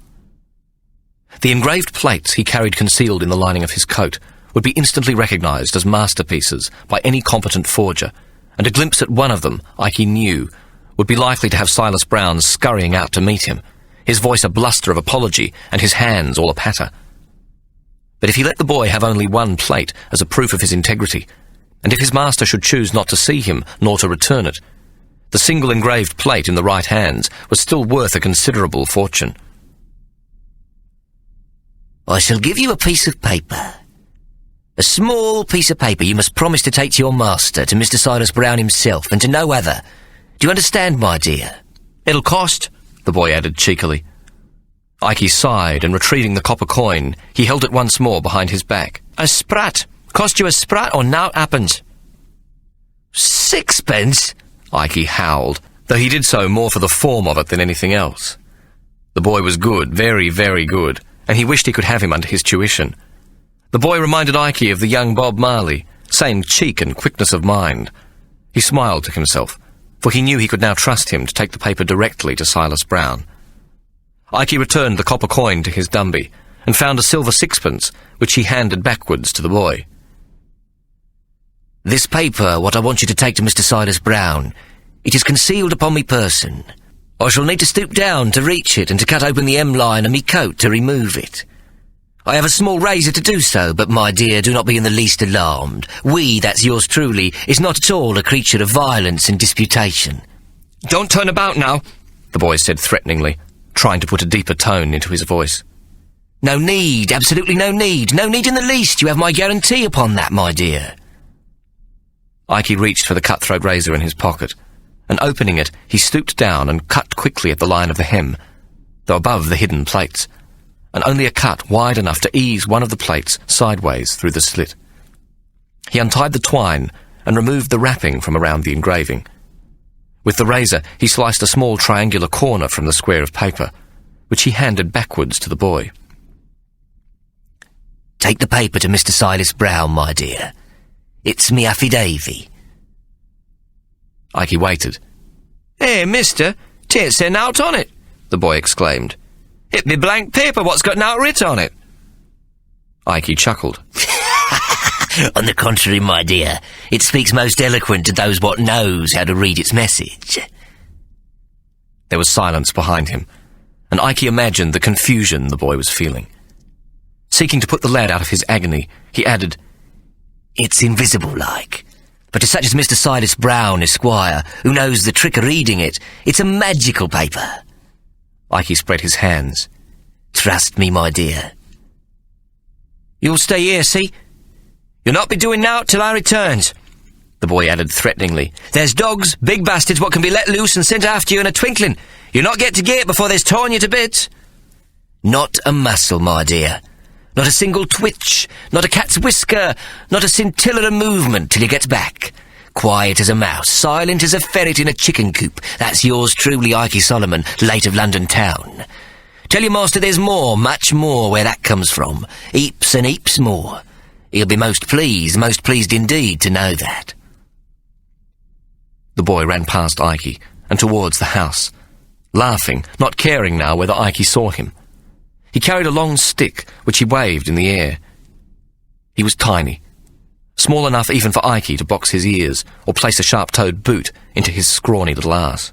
The engraved plates he carried concealed in the lining of his coat would be instantly recognised as masterpieces by any competent forger, and a glimpse at one of them, Ikey knew, would be likely to have Silas Brown scurrying out to meet him, his voice a bluster of apology and his hands all a patter. But if he let the boy have only one plate as a proof of his integrity, and if his master should choose not to see him nor to return it, the single engraved plate in the right hands was still worth a considerable fortune. I shall give you a piece of paper. A small piece of paper you must promise to take to your master, to Mr. Silas Brown himself, and to no other. Do you understand, my dear? It'll cost, the boy added cheekily. Ikey sighed, and retrieving the copper coin, he held it once more behind his back. A sprat. Cost you a sprat or naught happens. 6pence? Ikey howled, though he did so more for the form of it than anything else. The boy was good, very, very good, and he wished he could have him under his tuition. The boy reminded Ikey of the young Bob Marley, same cheek and quickness of mind. He smiled to himself, for he knew he could now trust him to take the paper directly to Silas Brown. Ikey returned the copper coin to his dumby, and found a silver 6pence, which he handed backwards to the boy. This paper, what I want you to take to Mr. Silas Brown, it is concealed upon me person. I shall need to stoop down to reach it and to cut open the M-line of me coat to remove it. I have a small razor to do so, but my dear, do not be in the least alarmed. We, that's yours truly, is not at all a creature of violence and disputation. Don't turn about now, the boy said threateningly, trying to put a deeper tone into his voice. No need, absolutely no need. No need in the least. You have my guarantee upon that, my dear. Ikey reached for the cutthroat razor in his pocket, and opening it, he stooped down and cut quickly at the line of the hem, though above the hidden plates, and only a cut wide enough to ease one of the plates sideways through the slit. He untied the twine and removed the wrapping from around the engraving. With the razor, he sliced a small triangular corner from the square of paper, which he handed backwards to the boy. Take the paper to Mr. Silas Brown, my dear. It's me affidavy. Ikey waited. Hey, mister, 'tain't said nowt on it, the boy exclaimed. It be blank paper what's got nowt writ on it. Ikey chuckled. On the contrary, my dear, it speaks most eloquent to those what knows how to read its message. There was silence behind him, and Ikey imagined the confusion the boy was feeling. Seeking to put the lad out of his agony, he added, It's invisible-like, but to such as Mr. Silas Brown, Esquire, who knows the trick of reading it, it's a magical paper. Ikey spread his hands. Trust me, my dear. You'll stay here, see? You'll not be doing nowt till I returns, the boy added threateningly. There's dogs, big bastards, what can be let loose and sent after you in a twinkling. You'll not get to gate before they's torn you to bits. Not a muscle, my dear. Not a single twitch, not a cat's whisker, not a scintilla of movement till you gets back. Quiet as a mouse, silent as a ferret in a chicken coop. That's yours truly, Ikey Solomon, late of London town. Tell your master there's more, much more, where that comes from. Heaps and heaps more. He'll be most pleased indeed to know that. The boy ran past Ikey and towards the house, laughing, not caring now whether Ikey saw him. He carried a long stick, which he waved in the air. He was tiny, small enough even for Ikey to box his ears or place a sharp-toed boot into his scrawny little arse.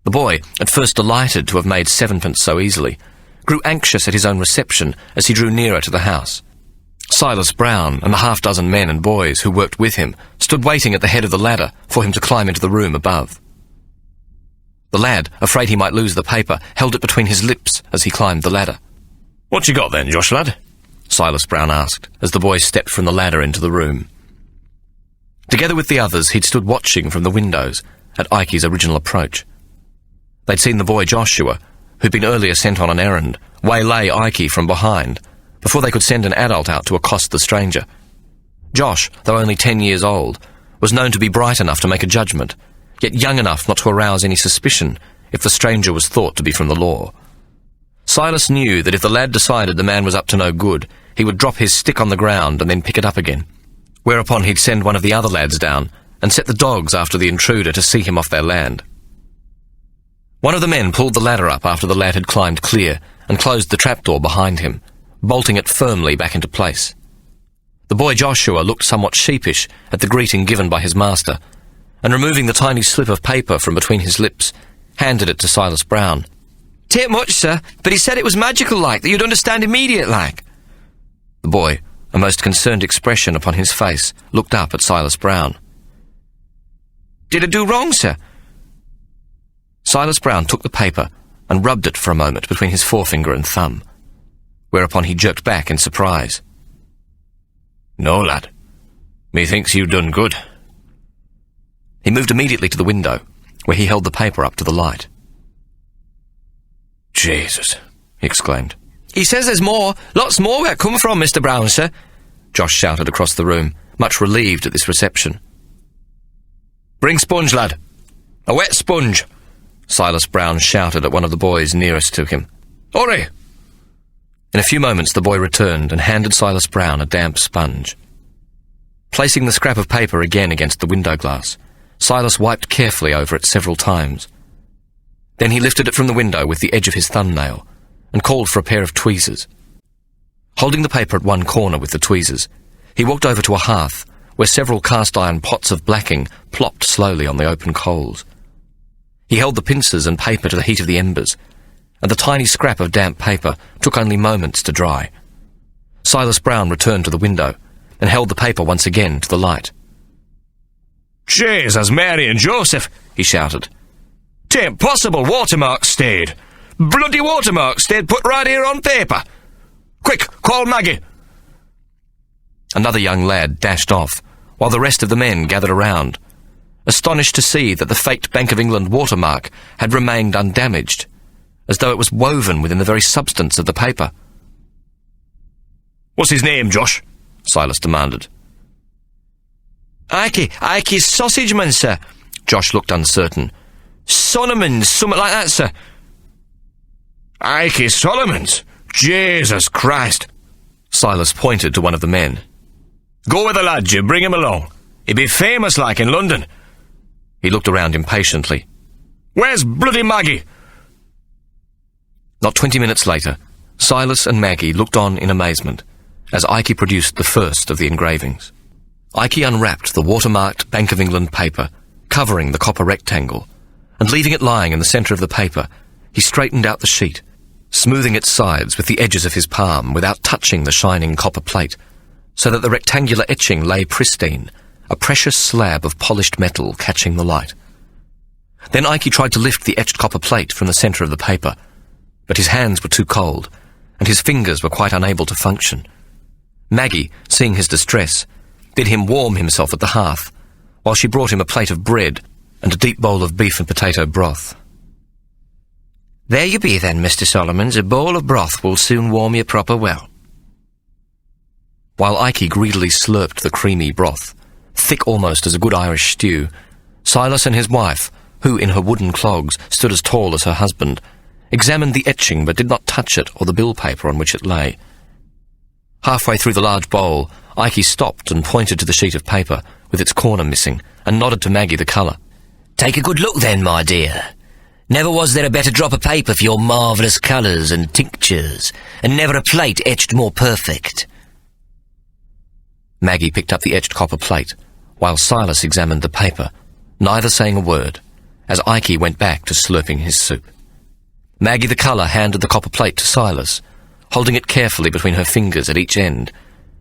The boy, at first delighted to have made sevenpence so easily, grew anxious at his own reception as he drew nearer to the house. Silas Brown and the half-dozen men and boys who worked with him stood waiting at the head of the ladder for him to climb into the room above. The lad, afraid he might lose the paper, held it between his lips as he climbed the ladder. What you got then, Josh lad? Silas Brown asked, as the boy stepped from the ladder into the room. Together with the others, he'd stood watching from the windows at Ikey's original approach. They'd seen the boy Joshua, who'd been earlier sent on an errand, waylay Ikey from behind, before they could send an adult out to accost the stranger. Josh, though only 10 years old, was known to be bright enough to make a judgment, yet young enough not to arouse any suspicion if the stranger was thought to be from the law. Silas knew that if the lad decided the man was up to no good, he would drop his stick on the ground and then pick it up again, whereupon he'd send one of the other lads down and set the dogs after the intruder to see him off their land. One of the men pulled the ladder up after the lad had climbed clear and closed the trapdoor behind him, bolting it firmly back into place. The boy Joshua looked somewhat sheepish at the greeting given by his master, and removing the tiny slip of paper from between his lips, handed it to Silas Brown. "'Tain't much, sir, but he said it was magical-like, that you'd understand immediate-like." The boy, a most concerned expression upon his face, looked up at Silas Brown. "Did I do wrong, sir?" Silas Brown took the paper and rubbed it for a moment between his forefinger and thumb, whereupon he jerked back in surprise. "No, lad. Methinks you done good." He moved immediately to the window, where he held the paper up to the light. "Jesus," he exclaimed. "He says there's more, lots more where it come from, Mr. Brown, sir," Josh shouted across the room, much relieved at this reception. "Bring sponge, lad. A wet sponge," Silas Brown shouted at one of the boys nearest to him. "Hurry!" In a few moments the boy returned and handed Silas Brown a damp sponge. Placing the scrap of paper again against the window glass, Silas wiped carefully over it several times. Then he lifted it from the window with the edge of his thumbnail and called for a pair of tweezers. Holding the paper at one corner with the tweezers, he walked over to a hearth where several cast-iron pots of blacking plopped slowly on the open coals. He held the pincers and paper to the heat of the embers, and the tiny scrap of damp paper took only moments to dry. Silas Brown returned to the window and held the paper once again to the light. "Jesus, Mary and Joseph," he shouted. 'Tain't possible watermark stayed. Bloody watermark stayed put right here on paper. Quick, call Maggie. Another young lad dashed off, while the rest of the men gathered around, astonished to see that the faked Bank of England watermark had remained undamaged, as though it was woven within the very substance of the paper. What's his name, Josh? Silas demanded. Ikey Sausageman, sir. Josh looked uncertain. Solomons, something like that, sir. Ikey Solomons? Jesus Christ. Silas pointed to one of the men. Go with the lad, Jim. Bring him along. He'd be famous like in London. He looked around impatiently. Where's bloody Maggie? Not 20 minutes later, Silas and Maggie looked on in amazement as Ikey produced the first of the engravings. Ikey unwrapped the watermarked Bank of England paper, covering the copper rectangle, and leaving it lying in the centre of the paper, he straightened out the sheet, smoothing its sides with the edges of his palm without touching the shining copper plate, so that the rectangular etching lay pristine, a precious slab of polished metal catching the light. Then Ikey tried to lift the etched copper plate from the centre of the paper, but his hands were too cold, and his fingers were quite unable to function. Maggie, seeing his distress, bid him warm himself at the hearth, while she brought him a plate of bread and a deep bowl of beef and potato broth. There you be then, Mr. Solomons. A bowl of broth will soon warm you proper well. While Ikey greedily slurped the creamy broth, thick almost as a good Irish stew, Silas and his wife, who in her wooden clogs stood as tall as her husband, examined the etching but did not touch it or the bill paper on which it lay. Halfway through the large bowl, Ikey stopped and pointed to the sheet of paper, with its corner missing, and nodded to Maggie the colour. Take a good look then, my dear. Never was there a better drop of paper for your marvellous colours and tinctures, and never a plate etched more perfect. Maggie picked up the etched copper plate, while Silas examined the paper, neither saying a word, as Ikey went back to slurping his soup. Maggie the colour handed the copper plate to Silas, holding it carefully between her fingers at each end,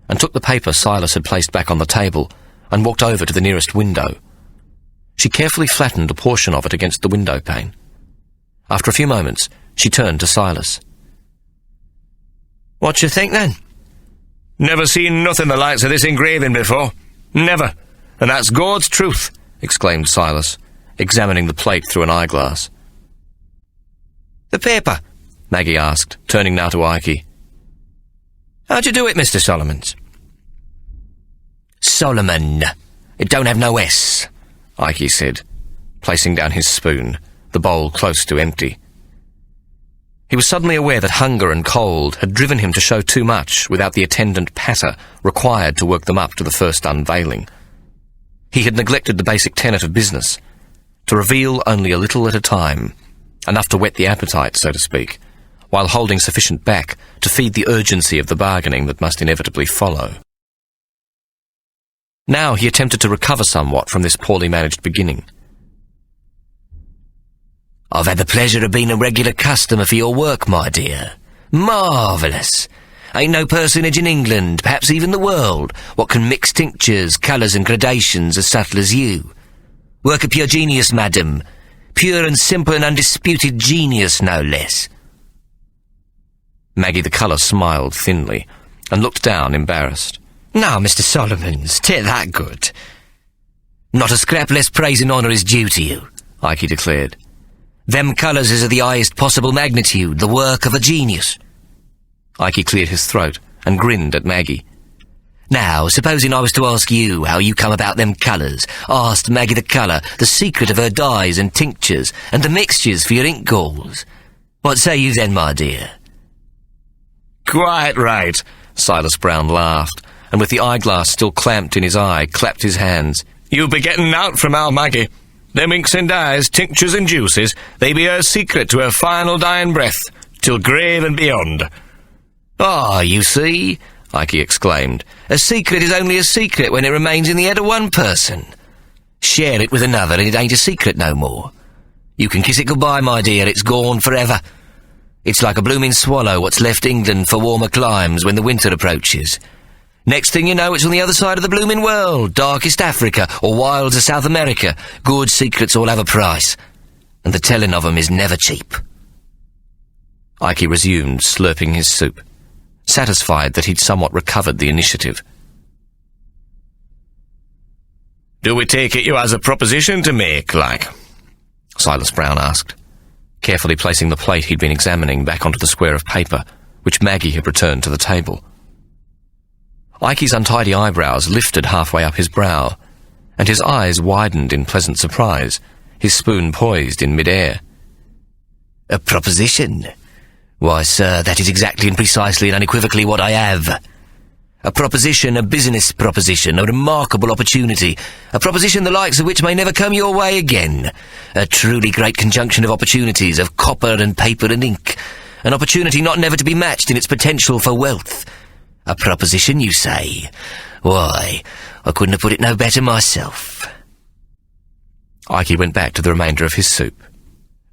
and took the paper Silas had placed back on the table and walked over to the nearest window. She carefully flattened a portion of it against the window pane. After a few moments, she turned to Silas. What you think then? Never seen nothing the likes of this engraving before. Never. And that's God's truth, exclaimed Silas, examining the plate through an eyeglass. The paper? Maggie asked, turning now to Ikey. How'd you do it, Mr. Solomons? Solomon. It don't have no S, Ikey said, placing down his spoon, the bowl close to empty. He was suddenly aware that hunger and cold had driven him to show too much without the attendant patter required to work them up to the first unveiling. He had neglected the basic tenet of business, to reveal only a little at a time, enough to whet the appetite, so to speak, while holding sufficient back to feed the urgency of the bargaining that must inevitably follow. Now he attempted to recover somewhat from this poorly managed beginning. I've had the pleasure of being a regular customer for your work, my dear. Marvellous. Ain't no personage in England, perhaps even the world, what can mix tinctures, colours and gradations as subtle as you. Work of pure genius, madam. Pure and simple and undisputed genius, no less. Maggie the colour smiled thinly and looked down, embarrassed. Now, Mr. Solomons, take that good. Not a scrap less praise and honour is due to you, Ikey declared. Them colours is of the highest possible magnitude, the work of a genius. Ikey cleared his throat and grinned at Maggie. Now, supposing I was to ask you how you come about them colours, asked Maggie the colour the secret of her dyes and tinctures and the mixtures for your ink galls, what say you then, my dear? Quite right, Silas Brown laughed, and with the eyeglass still clamped in his eye, clapped his hands. You'll be getting out from our Maggie. Them inks and dyes, tinctures and juices, they be her secret to her final dying breath, till grave and beyond. Ah, you see, Ikey exclaimed, a secret is only a secret when it remains in the head of one person. Share it with another and it ain't a secret no more. You can kiss it goodbye, my dear, it's gone forever. It's like a blooming swallow what's left England for warmer climes when the winter approaches. Next thing you know, it's on the other side of the blooming world, darkest Africa, or wilds of South America. Good secrets all have a price. and the telling of 'em is never cheap. Ikey resumed, slurping his soup, satisfied that he'd somewhat recovered the initiative. "Do we take it you has a proposition to make, like?" Silas Brown asked, carefully placing the plate he'd been examining back onto the square of paper, which Maggie had returned to the table. Ikey's untidy eyebrows lifted halfway up his brow, and his eyes widened in pleasant surprise, his spoon poised in mid-air. A proposition? Why, sir, that is exactly and precisely and unequivocally what I have. A proposition, a business proposition, a remarkable opportunity, a proposition the likes of which may never come your way again. A truly great conjunction of opportunities, of copper and paper and ink. An opportunity not never to be matched in its potential for wealth. A proposition, you say? Why, I couldn't have put it no better myself. Ikey went back to the remainder of his soup,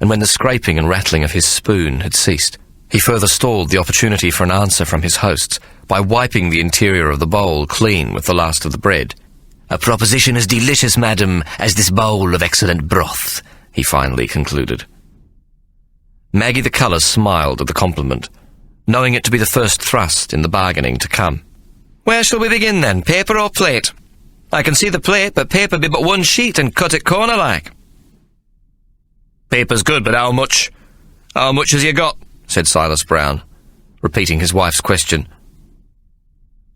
and when the scraping and rattling of his spoon had ceased, he further stalled the opportunity for an answer from his hosts by wiping the interior of the bowl clean with the last of the bread. A proposition as delicious, madam, as this bowl of excellent broth, he finally concluded. Maggie the Colour smiled at the compliment, knowing it to be the first thrust in the bargaining to come. "Where shall we begin, then, paper or plate? I can see the plate, but paper be but one sheet and cut it corner-like." "Paper's good, but how much? How much has you got?" said Silas Brown, repeating his wife's question.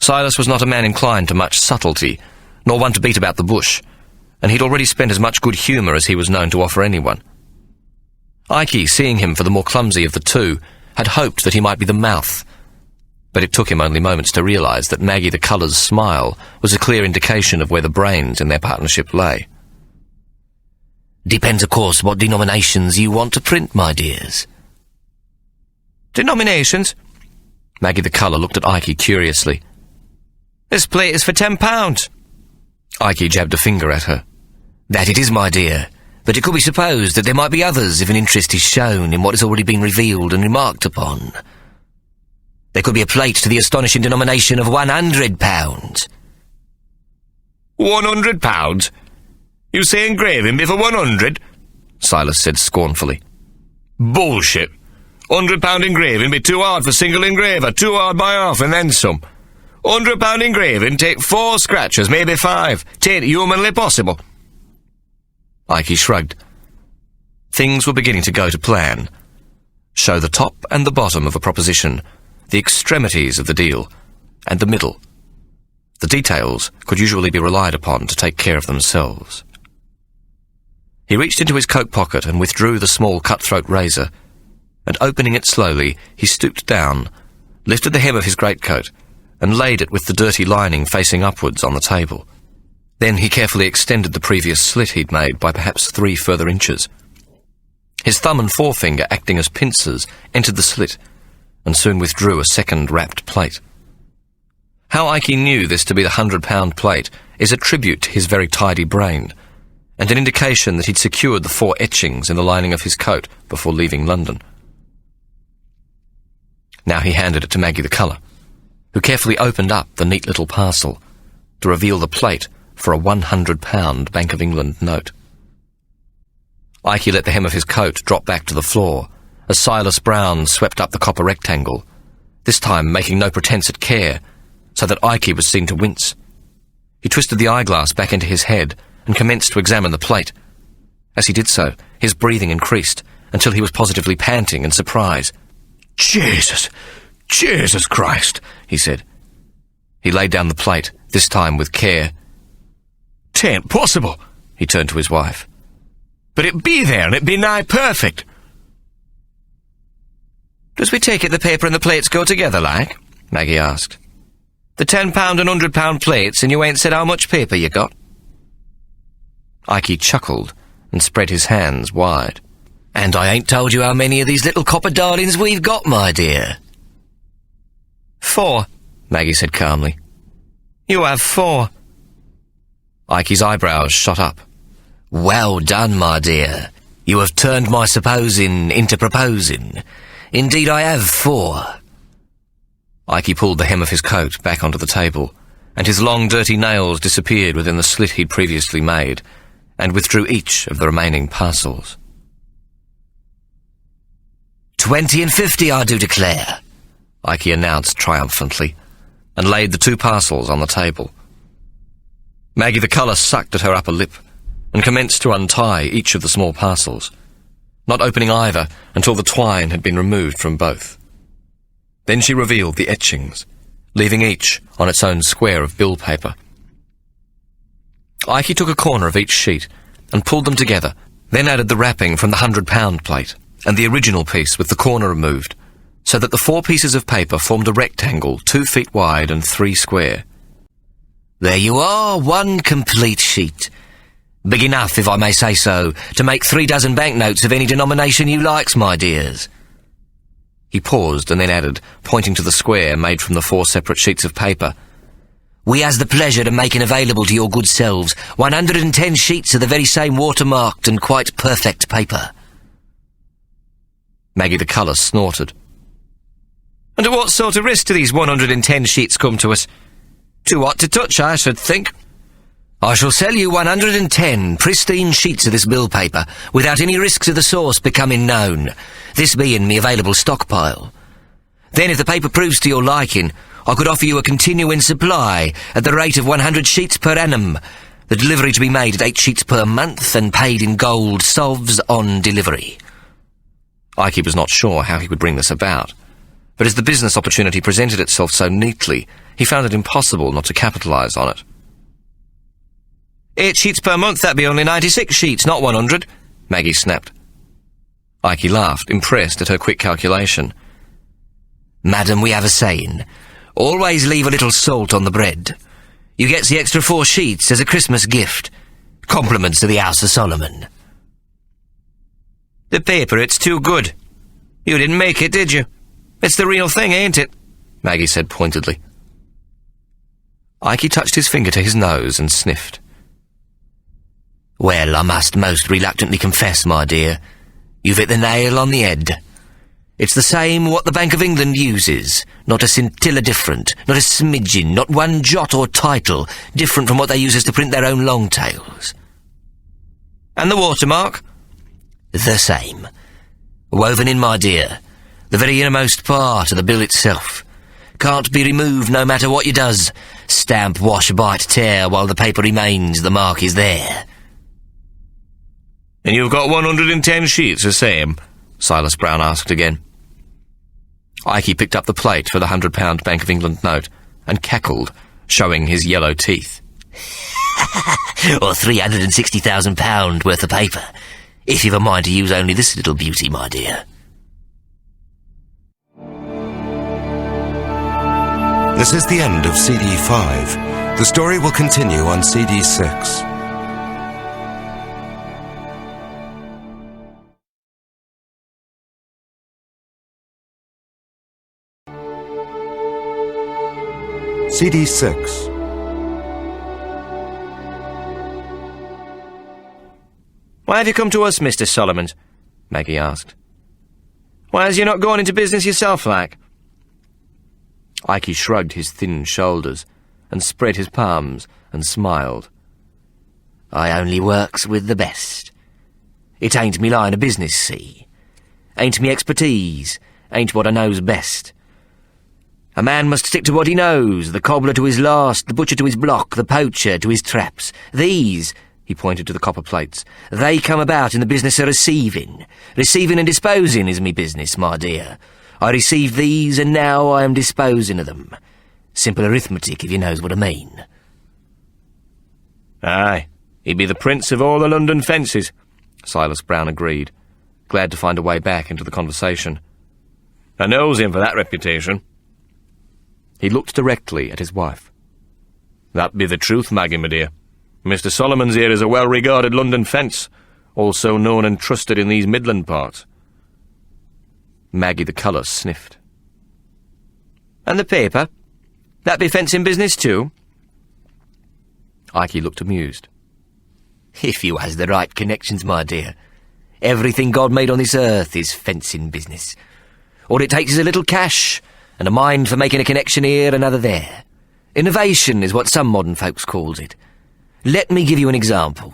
Silas was not a man inclined to much subtlety, nor one to beat about the bush, and he'd already spent as much good humour as he was known to offer anyone. Ikey, seeing him for the more clumsy of the two, had hoped that he might be the mouth, but it took him only moments to realise that Maggie the Colour's smile was a clear indication of where the brains in their partnership lay. Depends, of course, what denominations you want to print, my dears. "Denominations?" Maggie the Colour looked at Ikey curiously. "This plate is for £10. Ikey jabbed a finger at her. "That it is, my dear, but it could be supposed that there might be others if an interest is shown in what has already been revealed and remarked upon. There could be a plate to the astonishing denomination of £100. £100? You say engraving be for 100? Silas said scornfully. Bullshit. £100 engraving be too hard for single engraver, too hard by half and then some. £100 engraving take 4 scratches, maybe 5. Tain't humanly possible. Ikey shrugged. Things were beginning to go to plan. Show the top and the bottom of a proposition, the extremities of the deal, and the middle. The details could usually be relied upon to take care of themselves. He reached into his coat pocket and withdrew the small cutthroat razor, and opening it slowly, he stooped down, lifted the hem of his greatcoat, and laid it with the dirty lining facing upwards on the table. Then he carefully extended the previous slit he'd made by perhaps 3 further inches. His thumb and forefinger, acting as pincers, entered the slit, and soon withdrew a second wrapped plate. How Ikey knew this to be the £100 plate is a tribute to his very tidy brain, and an indication that he'd secured the 4 etchings in the lining of his coat before leaving London. Now he handed it to Maggie the Colour, who carefully opened up the neat little parcel to reveal the plate for a £100 Bank of England note. Ikey let the hem of his coat drop back to the floor as Silas Brown swept up the copper rectangle, this time making no pretence at care, so that Ikey was seen to wince. He twisted the eyeglass back into his head and commenced to examine the plate. As he did so, his breathing increased until he was positively panting in surprise. Jesus Christ, he said. He laid down the plate, this time with care. "'Tain't possible," he turned to his wife. "But it be there, and it be nigh perfect." "Does we take it the paper and the plates go together, like?" Maggie asked. "The £10 and £100 plates, and you ain't said how much paper you got?" Ikey chuckled and spread his hands wide. "And I ain't told you how many of these little copper darlings we've got, my dear." 4, Maggie said calmly. "You have 4. Ikey's eyebrows shot up. "Well done, my dear. You have turned my supposing into proposing. Indeed, I have 4. Ikey pulled the hem of his coat back onto the table, and his long, dirty nails disappeared within the slit he'd previously made, and withdrew each of the remaining parcels. 20 and 50, I do declare, Ike announced triumphantly, and laid the 2 parcels on the table. Maggie the colour sucked at her upper lip, and commenced to untie each of the small parcels, not opening either until the twine had been removed from both. Then she revealed the etchings, leaving each on its own square of bill paper. Ike took a corner of each sheet and pulled them together, then added the wrapping from the £100 plate and the original piece with the corner removed, so that the 4 pieces of paper formed a rectangle 2 feet wide and 3 square. There you are, 1 complete sheet. Big enough, if I may say so, to make 3 dozen banknotes of any denomination you likes, my dears. He paused and then added, pointing to the square made from the 4 separate sheets of paper, We has the pleasure to making available to your good selves 110 sheets of the very same watermarked and quite perfect paper. Maggie the colour snorted. And at what sort of risk do these 110 sheets come to us? Too hot to touch, I should think. I shall sell you 110 pristine sheets of this bill paper without any risks of the source becoming known, this being me available stockpile. Then, if the paper proves to your liking, I could offer you a continuing supply at the rate of 100 sheets per annum, the delivery to be made at 8 sheets per month and paid in gold sovs on delivery. Ike was not sure how he would bring this about, but as the business opportunity presented itself so neatly, he found it impossible not to capitalise on it. 8 sheets per month, that'd be only 96 sheets, not 100, Maggie snapped. Ike laughed, impressed at her quick calculation. Madam, we have a saying, always leave a little salt on the bread. You gets the extra 4 sheets as a Christmas gift. Compliments to the House of Solomon. The paper, it's too good. You didn't make it, did you? It's the real thing, ain't it? Maggie said pointedly. Ike touched his finger to his nose and sniffed. Well, I must most reluctantly confess, my dear, you've hit the nail on the head. It's the same what the Bank of England uses, not a scintilla different, not a smidgen, not one jot or title different from what they use to print their own long tales. And the watermark? The same. Woven in, my dear, the very innermost part of the bill itself. Can't be removed no matter what you does. Stamp, wash, bite, tear, while the paper remains, the mark is there. And you've got 110 sheets the same? Silas Brown asked again. Ike picked up the plate for the £100 Bank of England note and cackled, showing his yellow teeth. Or £360,000 worth of paper, if you've a mind to use only this little beauty, my dear. This is the end of CD 5. The story will continue on CD 6. CD 6. Why have you come to us, Mr. Solomons? Maggie asked. Why has you not gone into business yourself, like? Ike shrugged his thin shoulders and spread his palms and smiled. I only works with the best. It ain't me line of business, see? Ain't me expertise, ain't what I knows best. A man must stick to what he knows, the cobbler to his last, the butcher to his block, the poacher to his traps. These, he pointed to the copper plates, they come about in the business of receiving. Receiving and disposing is me business, my dear. I received these, and now I am disposing of them. Simple arithmetic, if you knows what I mean. Aye, he'd be the prince of all the London fences, Silas Brown agreed, glad to find a way back into the conversation. I knows him for that reputation. He looked directly at his wife. That be the truth, Maggie, my dear. Mr. Solomon's here is a well-regarded London fence, also known and trusted in these Midland parts. Maggie the colour sniffed. And the paper? That be fencing business too? Ike looked amused. If you has the right connections, my dear. Everything God made on this earth is fencing business. All it takes is a little cash, and a mind for making a connection here, another there. Innovation is what some modern folks calls it. Let me give you an example.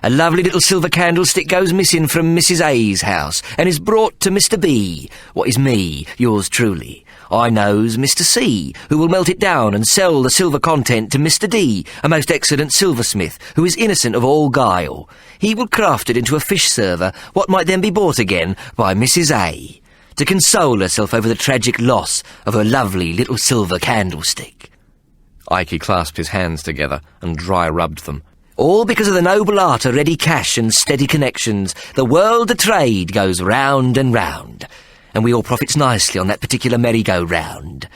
A lovely little silver candlestick goes missing from Mrs. A's house and is brought to Mr. B, what is me, yours truly. I knows Mr. C, who will melt it down and sell the silver content to Mr. D, a most excellent silversmith, who is innocent of all guile. He will craft it into a fish server, what might then be bought again by Mrs. A, to console herself over the tragic loss of her lovely little silver candlestick. Ikey clasped his hands together and dry-rubbed them. All because of the noble art of ready cash and steady connections. The world of trade goes round and round, and we all profits nicely on that particular merry-go-round.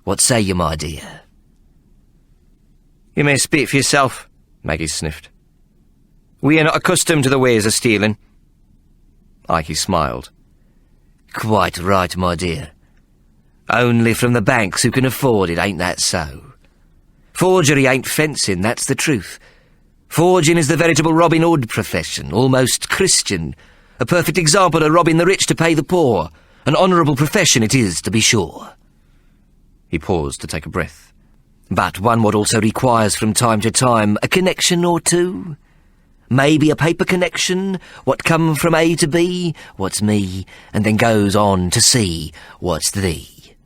What say you, my dear? You may speak for yourself, Maggie sniffed. We are not accustomed to the ways of stealing. Ikey smiled. Quite right, my dear. Only from the banks who can afford it, ain't that so? Forgery ain't fencing, that's the truth. Forging is the veritable Robin Hood profession, almost Christian. A perfect example of robbing the rich to pay the poor. An honourable profession it is, to be sure. He paused to take a breath. But one what also requires from time to time a connection or two. Maybe a paper connection, what come from A to B, what's me, and then goes on to C, what's thee.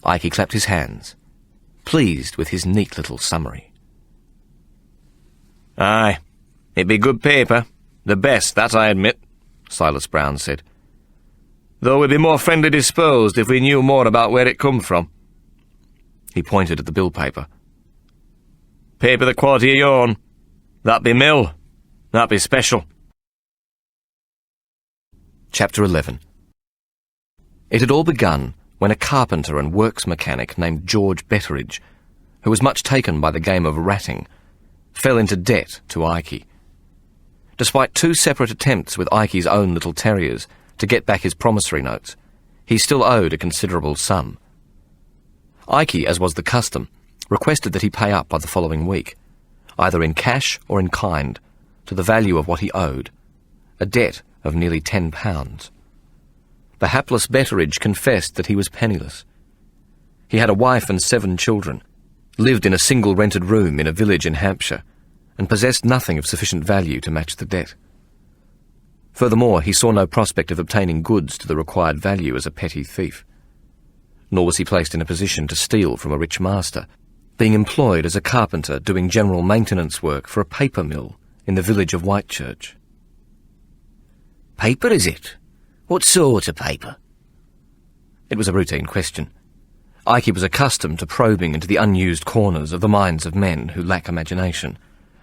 Ikey clapped his hands, pleased with his neat little summary. Aye, it be good paper. The best, that I admit, Silas Brown said. Though we'd be more friendly disposed if we knew more about where it come from. He pointed at the bill paper. Paper the quality of yourn. That be mill. That be special. Chapter 11. It had all begun when a carpenter and works mechanic named George Betteridge, who was much taken by the game of ratting, fell into debt to Ikey. Despite 2 separate attempts with Ikey's own little terriers to get back his promissory notes, he still owed a considerable sum. Ikey, as was the custom, requested that he pay up by the following week, either in cash or in kind, to the value of what he owed, a debt of nearly £10. The hapless Betteridge confessed that he was penniless. He had a wife and 7 children, lived in a single rented room in a village in Hampshire, and possessed nothing of sufficient value to match the debt. Furthermore, he saw no prospect of obtaining goods to the required value as a petty thief. Nor was he placed in a position to steal from a rich master, being employed as a carpenter doing general maintenance work for a paper mill in the village of Whitechurch. Paper, is it? What sort of paper? It was a routine question. Ikey was accustomed to probing into the unused corners of the minds of men who lack imagination,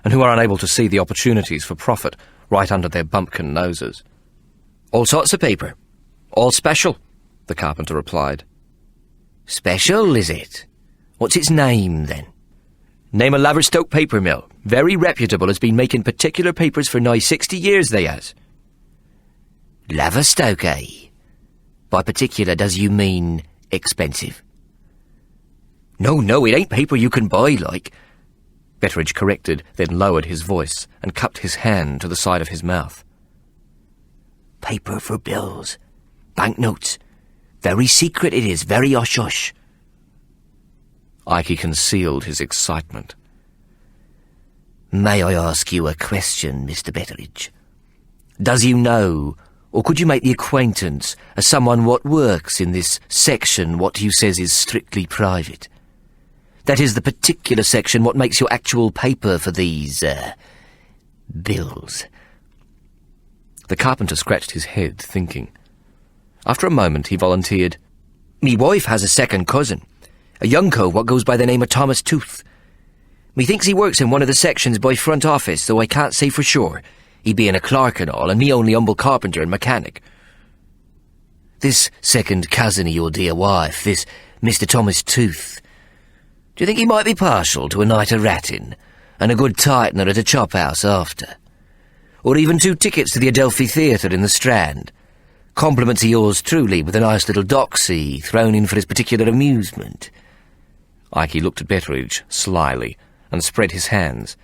and who are unable to see the opportunities for profit right under their bumpkin noses. All sorts of paper. All special, the carpenter replied. Special, is it? What's its name, then? Name of Laverstoke Paper Mill. Very reputable, has been making particular papers for nigh 60 years, they has. Laverstoke, eh? By particular, does you mean expensive? No, it ain't paper you can buy, like. Betteridge corrected, then lowered his voice and cupped his hand to the side of his mouth. Paper for bills. Banknotes. Very secret it is, very hush-hush. Ikey concealed his excitement. May I ask you a question, Mr. Betteridge? Does you know, or could you make the acquaintance of someone what works in this section what you says is strictly private? That is the particular section what makes your actual paper for these, bills. The carpenter scratched his head, thinking. After a moment he volunteered, Me wife has a second cousin, a young cove what goes by the name of Thomas Tooth. Methinks he works in one of the sections by front office, though I can't say for sure, he being a clerk and all, and me only humble carpenter and mechanic. This second cousin of your dear wife, this Mr. Thomas Tooth, do you think he might be partial to a night of ratting, and a good tightener at a chop house after? Or even 2 tickets to the Adelphi Theatre in the Strand? Compliments of yours truly, with a nice little doxy thrown in for his particular amusement. Ikey looked at Betteridge slyly and spread his hands.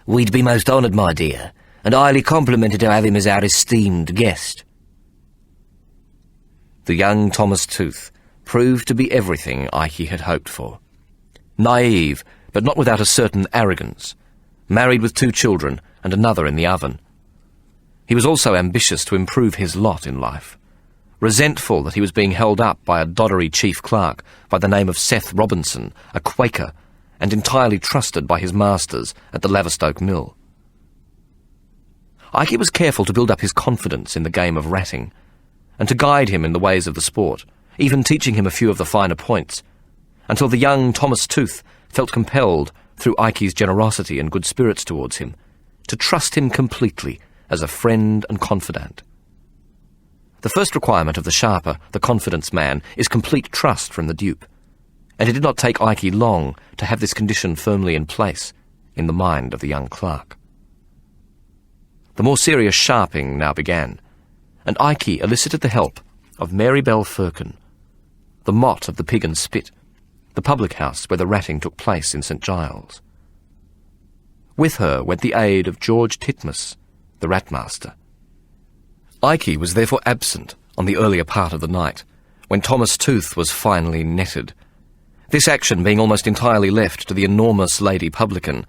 We'd be most honoured, my dear, and highly complimented to have him as our esteemed guest. The young Thomas Tooth proved to be everything Ikey had hoped for. Naive, but not without a certain arrogance, married with 2 children, and another in the oven. He was also ambitious to improve his lot in life, resentful that he was being held up by a doddery chief clerk by the name of Seth Robinson, a Quaker, and entirely trusted by his masters at the Laverstoke Mill. Ikey was careful to build up his confidence in the game of ratting, and to guide him in the ways of the sport, even teaching him a few of the finer points, until the young Thomas Tooth felt compelled, through Ikey's generosity and good spirits towards him, to trust him completely as a friend and confidant. The first requirement of the sharper, the confidence man, is complete trust from the dupe, and it did not take Ikey long to have this condition firmly in place in the mind of the young clerk. The more serious sharping now began, and Ikey elicited the help of Mary Bell Firkin, the mott of the Pig and Spit, the public house where the ratting took place in St. Giles. With her went the aid of George Titmuss, the ratmaster. Ikey was therefore absent on the earlier part of the night, when Thomas Tooth was finally netted, this action being almost entirely left to the enormous lady publican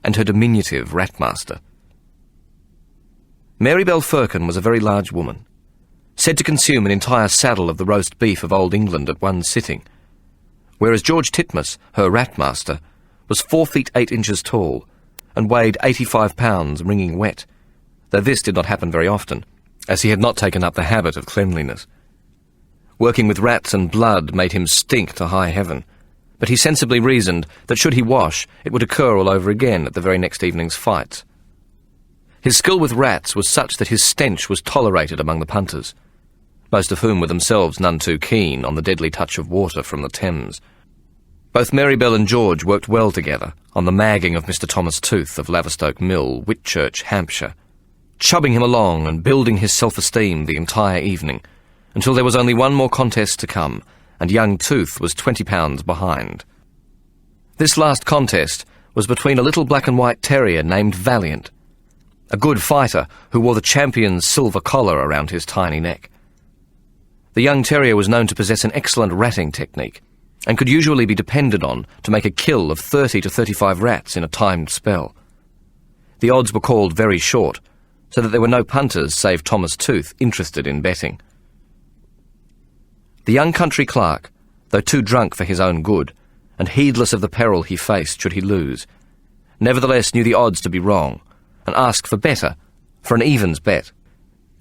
and her diminutive ratmaster. Mary Bell Firkin was a very large woman, said to consume an entire saddle of the roast beef of Old England at one sitting, whereas George Titmuss, her ratmaster, was 4 feet 8 inches tall and weighed 85 pounds wringing wet, though this did not happen very often, as he had not taken up the habit of cleanliness. Working with rats and blood made him stink to high heaven, but he sensibly reasoned that should he wash, it would occur all over again at the very next evening's fights. His skill with rats was such that his stench was tolerated among the punters, most of whom were themselves none too keen on the deadly touch of water from the Thames. Both Mary Bell and George worked well together on the magging of Mr. Thomas Tooth of Laverstoke Mill, Whitchurch, Hampshire, chubbing him along and building his self-esteem the entire evening, until there was only one more contest to come, and young Tooth was 20 pounds behind. This last contest was between a little black and white terrier named Valiant, a good fighter who wore the champion's silver collar around his tiny neck. The young terrier was known to possess an excellent ratting technique, and could usually be depended on to make a kill of 30 to 35 rats in a timed spell. The odds were called very short, so that there were no punters save Thomas Tooth interested in betting. The young country clerk, though too drunk for his own good, and heedless of the peril he faced should he lose, nevertheless knew the odds to be wrong, and asked for better, for an evens bet.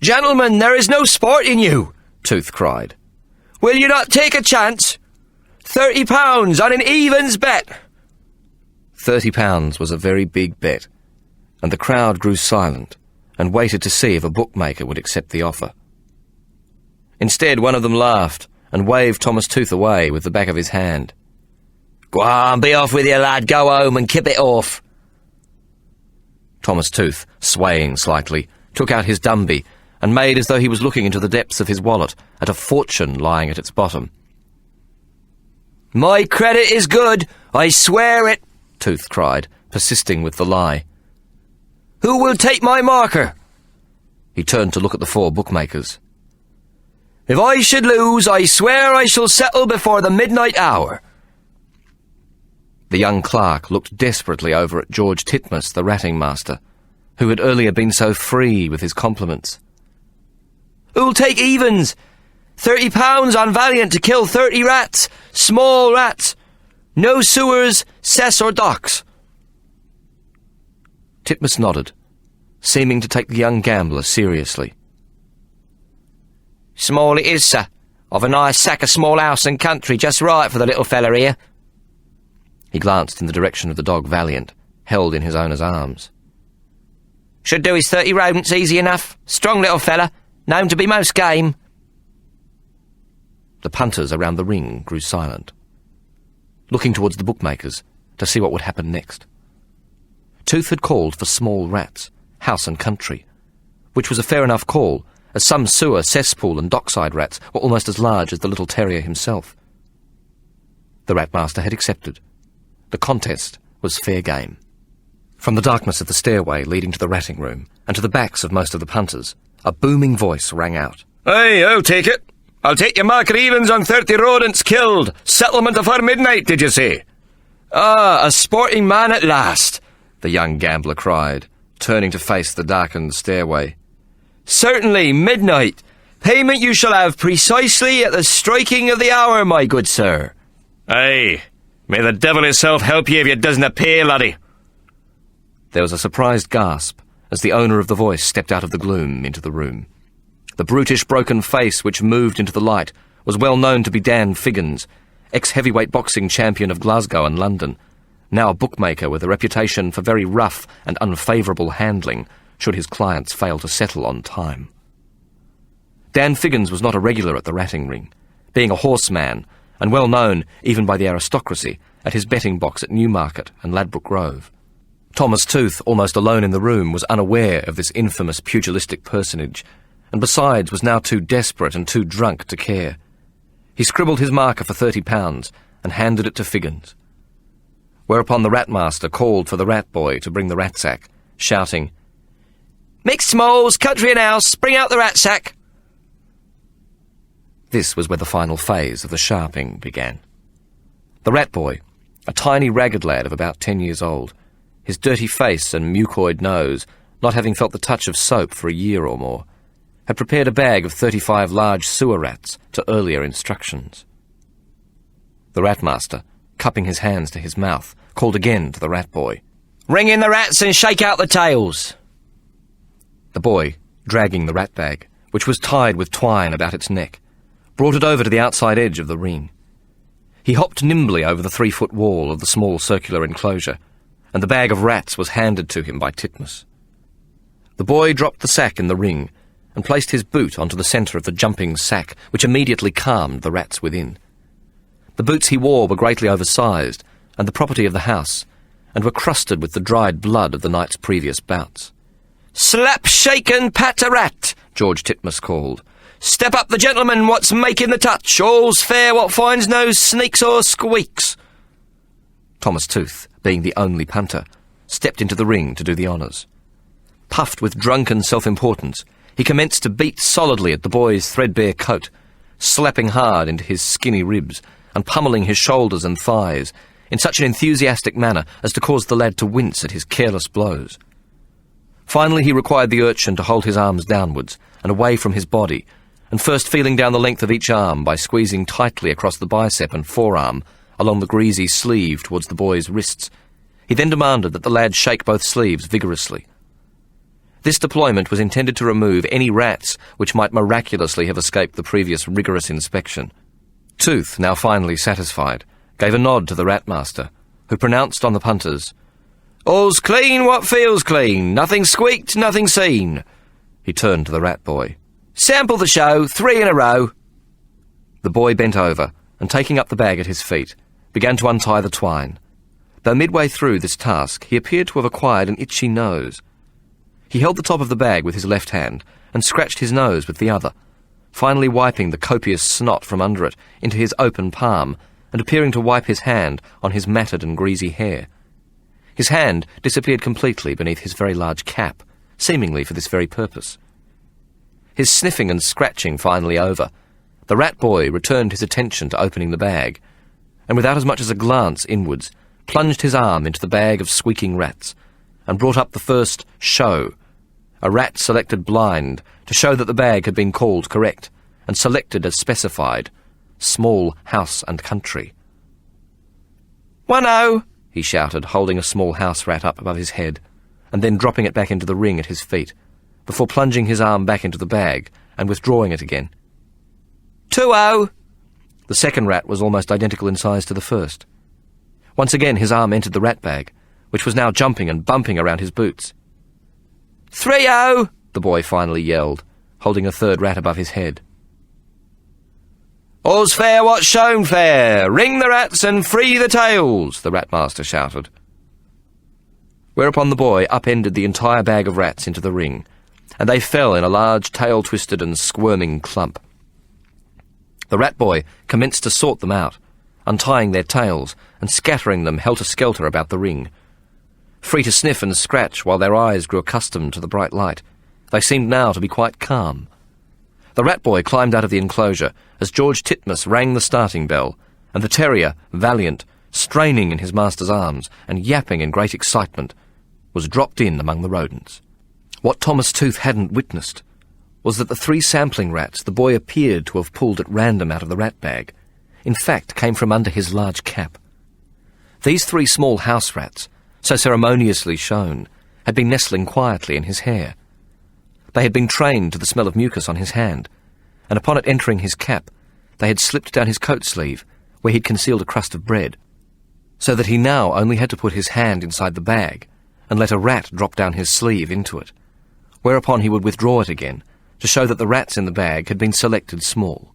"Gentlemen, there is no sport in you," Tooth cried. "Will you not take a chance? £30 on an evens bet." £30 was a very big bet, and the crowd grew silent and waited to see if a bookmaker would accept the offer. Instead, one of them laughed and waved Thomas Tooth away with the back of his hand. "Go on, be off with you, lad. Go home and keep it off." Thomas Tooth, swaying slightly, took out his Dumby and made as though he was looking into the depths of his wallet at a fortune lying at its bottom. "My credit is good, I swear it," Tooth cried, persisting with the lie. "Who will take my marker?" He turned to look at the 4 bookmakers. "If I should lose, I swear I shall settle before the midnight hour." The young clerk looked desperately over at George Titmuss, the ratting master, who had earlier been so free with his compliments. "Who'll take evens? £30 on Valiant to kill 30 rats, small rats. No sewers, cess or docks." Titmuss nodded, seeming to take the young gambler seriously. "Small it is, sir. I've a nice sack of small house and country just right for the little feller here." He glanced in the direction of the dog Valiant, held in his owner's arms. "Should do his 30 rodents easy enough. Strong little fella, known to be most game." The punters around the ring grew silent, looking towards the bookmakers to see what would happen next. Tooth had called for small rats, house and country, which was a fair enough call, as some sewer, cesspool and dockside rats were almost as large as the little terrier himself. The ratmaster had accepted. The contest was fair game. From the darkness of the stairway leading to the ratting room, and to the backs of most of the punters, a booming voice rang out. "Aye, I'll take it. I'll take your marker evens on 30 rodents killed. Settlement afore midnight, did you say?" "Ah, a sporting man at last," the young gambler cried, turning to face the darkened stairway. "Certainly, midnight. Payment you shall have precisely at the striking of the hour, my good sir." "Aye, may the devil himself help ye if you doesn't appear, laddie." There was a surprised gasp as the owner of the voice stepped out of the gloom into the room. The brutish broken face which moved into the light was well known to be Dan Figgins, ex-heavyweight boxing champion of Glasgow and London, now a bookmaker with a reputation for very rough and unfavourable handling should his clients fail to settle on time. Dan Figgins was not a regular at the ratting ring, being a horseman and well known even by the aristocracy at his betting box at Newmarket and Ladbroke Grove. Thomas Tooth, almost alone in the room, was unaware of this infamous pugilistic personage, and besides was now too desperate and too drunk to care. He scribbled his marker for £30 and handed it to Figgins. Whereupon the Ratmaster called for the rat boy to bring the rat sack, shouting, "Mixed smalls, country and house, bring out the rat sack." This was where the final phase of the sharping began. The rat boy, a tiny ragged lad of about 10 years old, his dirty face and mucoid nose not having felt the touch of soap for a year or more, had prepared a bag of 35 large sewer rats to earlier instructions. The Ratmaster, cupping his hands to his mouth, called again to the rat boy, "Ring in the rats and shake out the tails." The boy, dragging the rat bag, which was tied with twine about its neck, brought it over to the outside edge of the ring. He hopped nimbly over the 3-foot wall of the small circular enclosure, and the bag of rats was handed to him by Titmus. The boy dropped the sack in the ring and placed his boot onto the centre of the jumping sack, which immediately calmed the rats within. The boots he wore were greatly oversized and the property of the house, and were crusted with the dried blood of the night's previous bouts. "Slap, shake and pat a rat," George Titmus called. "Step up the gentleman what's making the touch. All's fair what finds no sneaks or squeaks." Thomas Tooth, being the only punter, stepped into the ring to do the honours. Puffed with drunken self-importance, he commenced to beat solidly at the boy's threadbare coat, slapping hard into his skinny ribs and pummelling his shoulders and thighs in such an enthusiastic manner as to cause the lad to wince at his careless blows. Finally he required the urchin to hold his arms downwards and away from his body, and first feeling down the length of each arm by squeezing tightly across the bicep and forearm along the greasy sleeve towards the boy's wrists, he then demanded that the lad shake both sleeves vigorously. This deployment was intended to remove any rats which might miraculously have escaped the previous rigorous inspection. Tooth, now finally satisfied, gave a nod to the Ratmaster, who pronounced on the punters, "All's clean what feels clean, nothing squeaked, nothing seen." He turned to the rat boy. "Sample the show, 3 in a row." The boy bent over, and taking up the bag at his feet, began to untie the twine. Though midway through this task, he appeared to have acquired an itchy nose. He held the top of the bag with his left hand and scratched his nose with the other, finally wiping the copious snot from under it into his open palm and appearing to wipe his hand on his matted and greasy hair. His hand disappeared completely beneath his very large cap, seemingly for this very purpose. His sniffing and scratching finally over, the rat boy returned his attention to opening the bag, and without as much as a glance inwards, plunged his arm into the bag of squeaking rats, and brought up the first show, a rat selected blind to show that the bag had been called correct, and selected as specified, small house and country. "1-0, he shouted, holding a small house rat up above his head, and then dropping it back into the ring at his feet, before plunging his arm back into the bag and withdrawing it again. 2-0. The second rat was almost identical in size to the first. Once again his arm entered the rat bag, which was now jumping and bumping around his boots. 3-0, the boy finally yelled, holding a third rat above his head. "All's fair what's shown fair. Ring the rats and free the tails," the Ratmaster shouted. Whereupon the boy upended the entire bag of rats into the ring, and they fell in a large tail-twisted and squirming clump. The rat boy commenced to sort them out, untying their tails and scattering them helter-skelter about the ring. Free to sniff and scratch while their eyes grew accustomed to the bright light, they seemed now to be quite calm. The rat boy climbed out of the enclosure as George Titmus rang the starting bell, and the terrier, valiant, straining in his master's arms and yapping in great excitement, was dropped in among the rodents. What Thomas Tooth hadn't witnessed was that the 3 sampling rats the boy appeared to have pulled at random out of the rat bag, in fact came from under his large cap. These 3 small house rats, so ceremoniously shown, had been nestling quietly in his hair. They had been trained to the smell of mucus on his hand, and upon it entering his cap, they had slipped down his coat sleeve, where he'd concealed a crust of bread, so that he now only had to put his hand inside the bag and let a rat drop down his sleeve into it, whereupon he would withdraw it again to show that the rats in the bag had been selected small.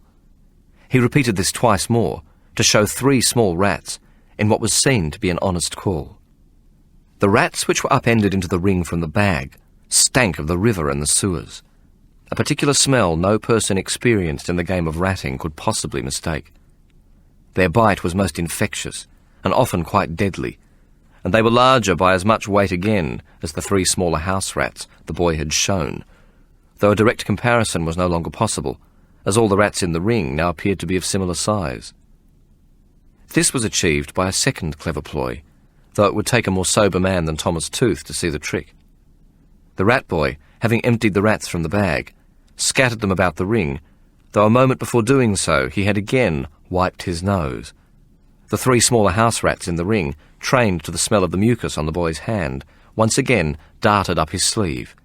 He repeated this twice more to show 3 small rats in what was seen to be an honest call. The rats which were upended into the ring from the bag stank of the river and the sewers, a particular smell no person experienced in the game of ratting could possibly mistake. Their bite was most infectious and often quite deadly, and they were larger by as much weight again as the 3 smaller house rats the boy had shown, though a direct comparison was no longer possible, as all the rats in the ring now appeared to be of similar size. This was achieved by a second clever ploy, though it would take a more sober man than Thomas Tooth to see the trick. The rat boy, having emptied the rats from the bag, scattered them about the ring, though a moment before doing so he had again wiped his nose. The 3 smaller house rats in the ring, trained to the smell of the mucus on the boy's hand, once again darted up his sleeve,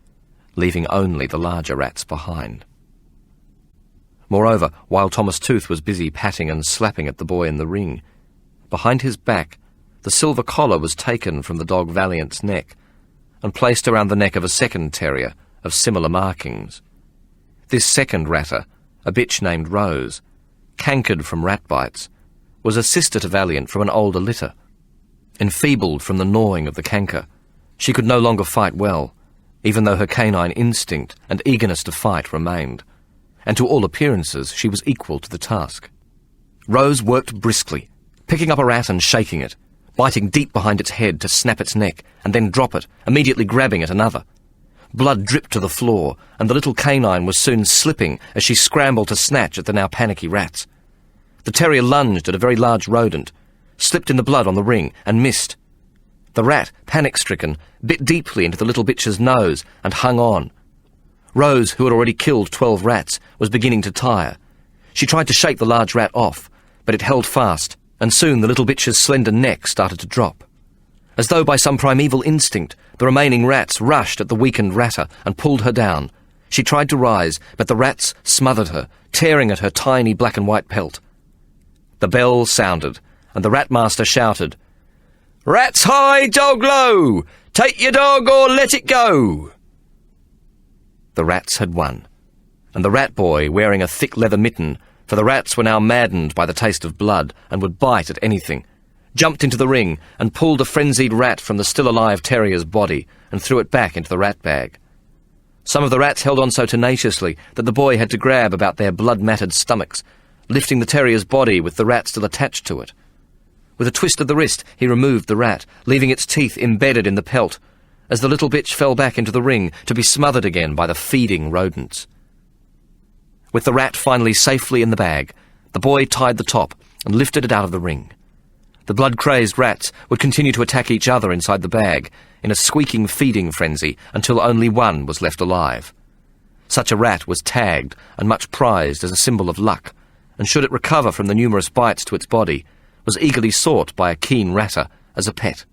leaving only the larger rats behind. Moreover, while Thomas Tooth was busy patting and slapping at the boy in the ring, behind his back the silver collar was taken from the dog Valiant's neck and placed around the neck of a second terrier of similar markings. This second ratter, a bitch named Rose, cankered from rat bites, was a sister to Valiant from an older litter. Enfeebled from the gnawing of the canker, she could no longer fight well, even though her canine instinct and eagerness to fight remained, and to all appearances she was equal to the task. Rose worked briskly, picking up a rat and shaking it, biting deep behind its head to snap its neck and then drop it, immediately grabbing at another. Blood dripped to the floor, and the little canine was soon slipping as she scrambled to snatch at the now panicky rats. The terrier lunged at a very large rodent, slipped in the blood on the ring, and missed. The rat, panic-stricken, bit deeply into the little bitch's nose and hung on. Rose, who had already killed 12 rats, was beginning to tire. She tried to shake the large rat off, but it held fast, and soon the little bitch's slender neck started to drop. As though by some primeval instinct, the remaining rats rushed at the weakened ratter and pulled her down. She tried to rise, but the rats smothered her, tearing at her tiny black and white pelt. The bell sounded, and the rat-master shouted, "Rats high, dog low! Take your dog or let it go!" The rats had won, and the rat boy, wearing a thick leather mitten, for the rats were now maddened by the taste of blood and would bite at anything, jumped into the ring and pulled a frenzied rat from the still-alive terrier's body and threw it back into the rat bag. Some of the rats held on so tenaciously that the boy had to grab about their blood-matted stomachs, lifting the terrier's body with the rat still attached to it. With a twist of the wrist, he removed the rat, leaving its teeth embedded in the pelt, as the little bitch fell back into the ring to be smothered again by the feeding rodents. With the rat finally safely in the bag, the boy tied the top and lifted it out of the ring. The blood-crazed rats would continue to attack each other inside the bag in a squeaking feeding frenzy until only one was left alive. Such a rat was tagged and much prized as a symbol of luck, and should it recover from the numerous bites to its body, was eagerly sought by a keen ratter as a pet.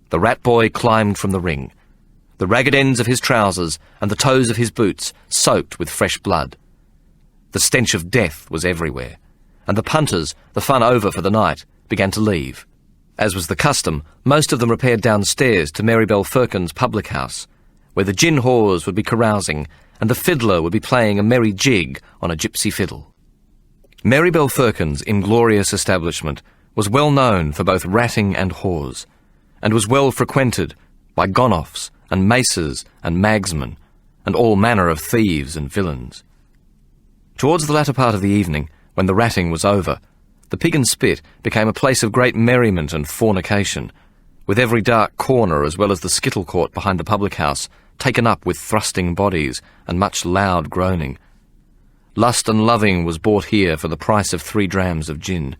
The rat boy climbed from the ring, the ragged ends of his trousers and the toes of his boots soaked with fresh blood. The stench of death was everywhere, and the punters, the fun over for the night, began to leave. As was the custom, most of them repaired downstairs to Marybelle Firkin's public house, where the gin whores would be carousing and the fiddler would be playing a merry jig on a gypsy fiddle. Marybelle Firkin's inglorious establishment was well known for both ratting and whores, and was well frequented by gonoffs and maces and magsmen, and all manner of thieves and villains. Towards the latter part of the evening, when the ratting was over, the Pig and Spit became a place of great merriment and fornication, with every dark corner as well as the skittle court behind the public house taken up with thrusting bodies and much loud groaning. Lust and loving was bought here for the price of 3 drams of gin.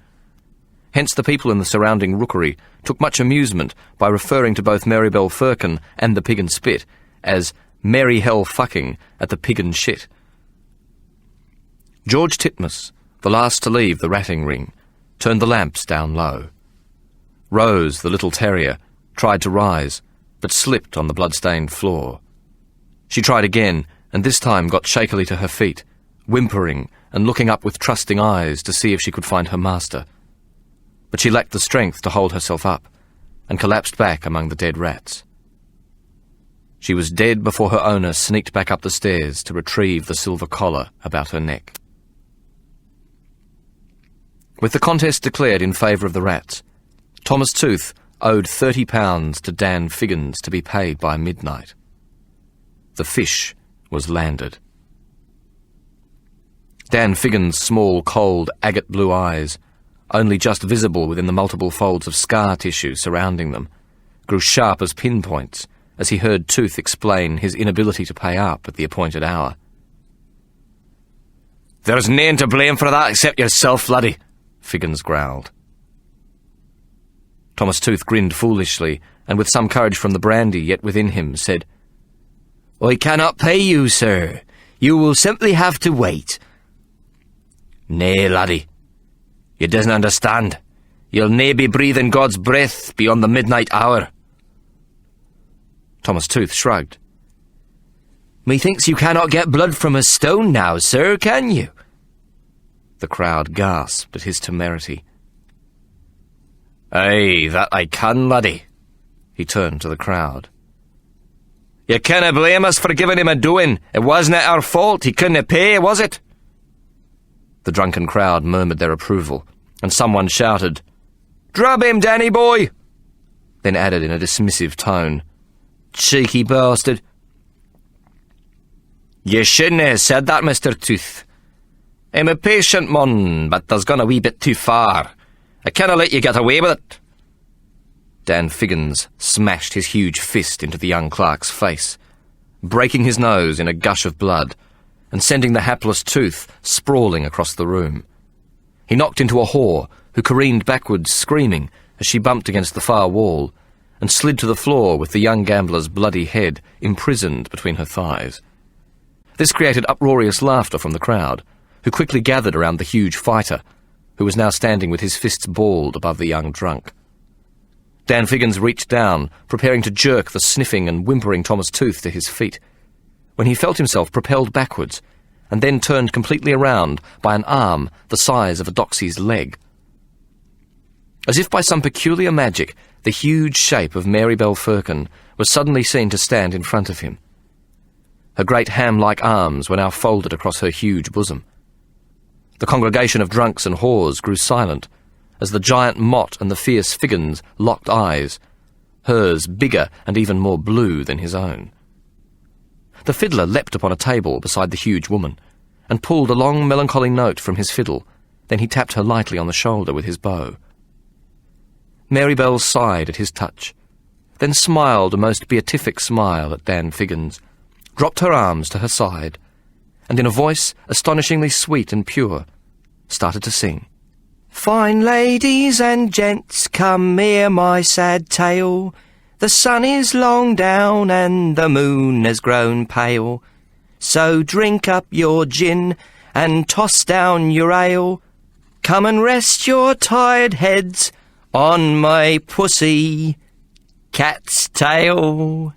Hence the people in the surrounding rookery took much amusement by referring to both Marybelle Firkin and the Pig and Spit as merry hell fucking at the Pig and Shit. George Titmuss, the last to leave the ratting ring, turned the lamps down low. Rose, the little terrier, tried to rise, but slipped on the blood-stained floor. She tried again, and this time got shakily to her feet, whimpering and looking up with trusting eyes to see if she could find her master. But she lacked the strength to hold herself up, and collapsed back among the dead rats. She was dead before her owner sneaked back up the stairs to retrieve the silver collar about her neck. With the contest declared in favour of the rats, Thomas Tooth owed £30 to Dan Figgins to be paid by midnight. The fish was landed. Dan Figgins' small, cold, agate blue eyes, only just visible within the multiple folds of scar tissue surrounding them, grew sharp as pinpoints as he heard Tooth explain his inability to pay up at the appointed hour. "There's nane to blame for that except yourself, laddie," Figgins growled. Thomas Tooth grinned foolishly, and with some courage from the brandy yet within him, said, "I cannot pay you, sir. You will simply have to wait." "Nay, laddie. You doesn't understand. You'll nae be breathing God's breath beyond the midnight hour." Thomas Tooth shrugged. "Methinks you cannot get blood from a stone now, sir, can you?" The crowd gasped at his temerity. "Aye, that I can, laddie." He turned to the crowd. "You canna blame us for giving him a doing. It wasn't our fault. He couldn't pay, was it?" The drunken crowd murmured their approval, and someone shouted, "Drub him, Danny boy!" then added in a dismissive tone, "Cheeky bastard." "You shouldn't have said that, Mr. Tooth. I'm a patient mon, but there's gone a wee bit too far. I canna let you get away with it." Dan Figgins smashed his huge fist into the young clerk's face, breaking his nose in a gush of blood, and sending the hapless Tooth sprawling across the room. He knocked into a whore, who careened backwards screaming as she bumped against the far wall, and slid to the floor with the young gambler's bloody head imprisoned between her thighs. This created uproarious laughter from the crowd, who quickly gathered around the huge fighter, who was now standing with his fists balled above the young drunk. Dan Figgins reached down, preparing to jerk the sniffing and whimpering Thomas Tooth to his feet, when he felt himself propelled backwards, and then turned completely around by an arm the size of a doxy's leg. As if by some peculiar magic, the huge shape of Marybelle Firkin was suddenly seen to stand in front of him. Her great ham-like arms were now folded across her huge bosom. The congregation of drunks and whores grew silent, as the giant Mott and the fierce Figgins locked eyes, hers bigger and even more blue than his own. The fiddler leapt upon a table beside the huge woman, and pulled a long melancholy note from his fiddle. Then he tapped her lightly on the shoulder with his bow. Marybelle sighed at his touch, then smiled a most beatific smile at Dan Figgins, dropped her arms to her side, and in a voice astonishingly sweet and pure, started to sing. "Fine ladies and gents, come hear my sad tale. The sun is long down and the moon has grown pale. So drink up your gin and toss down your ale. Come and rest your tired heads on my pussy cat's tail."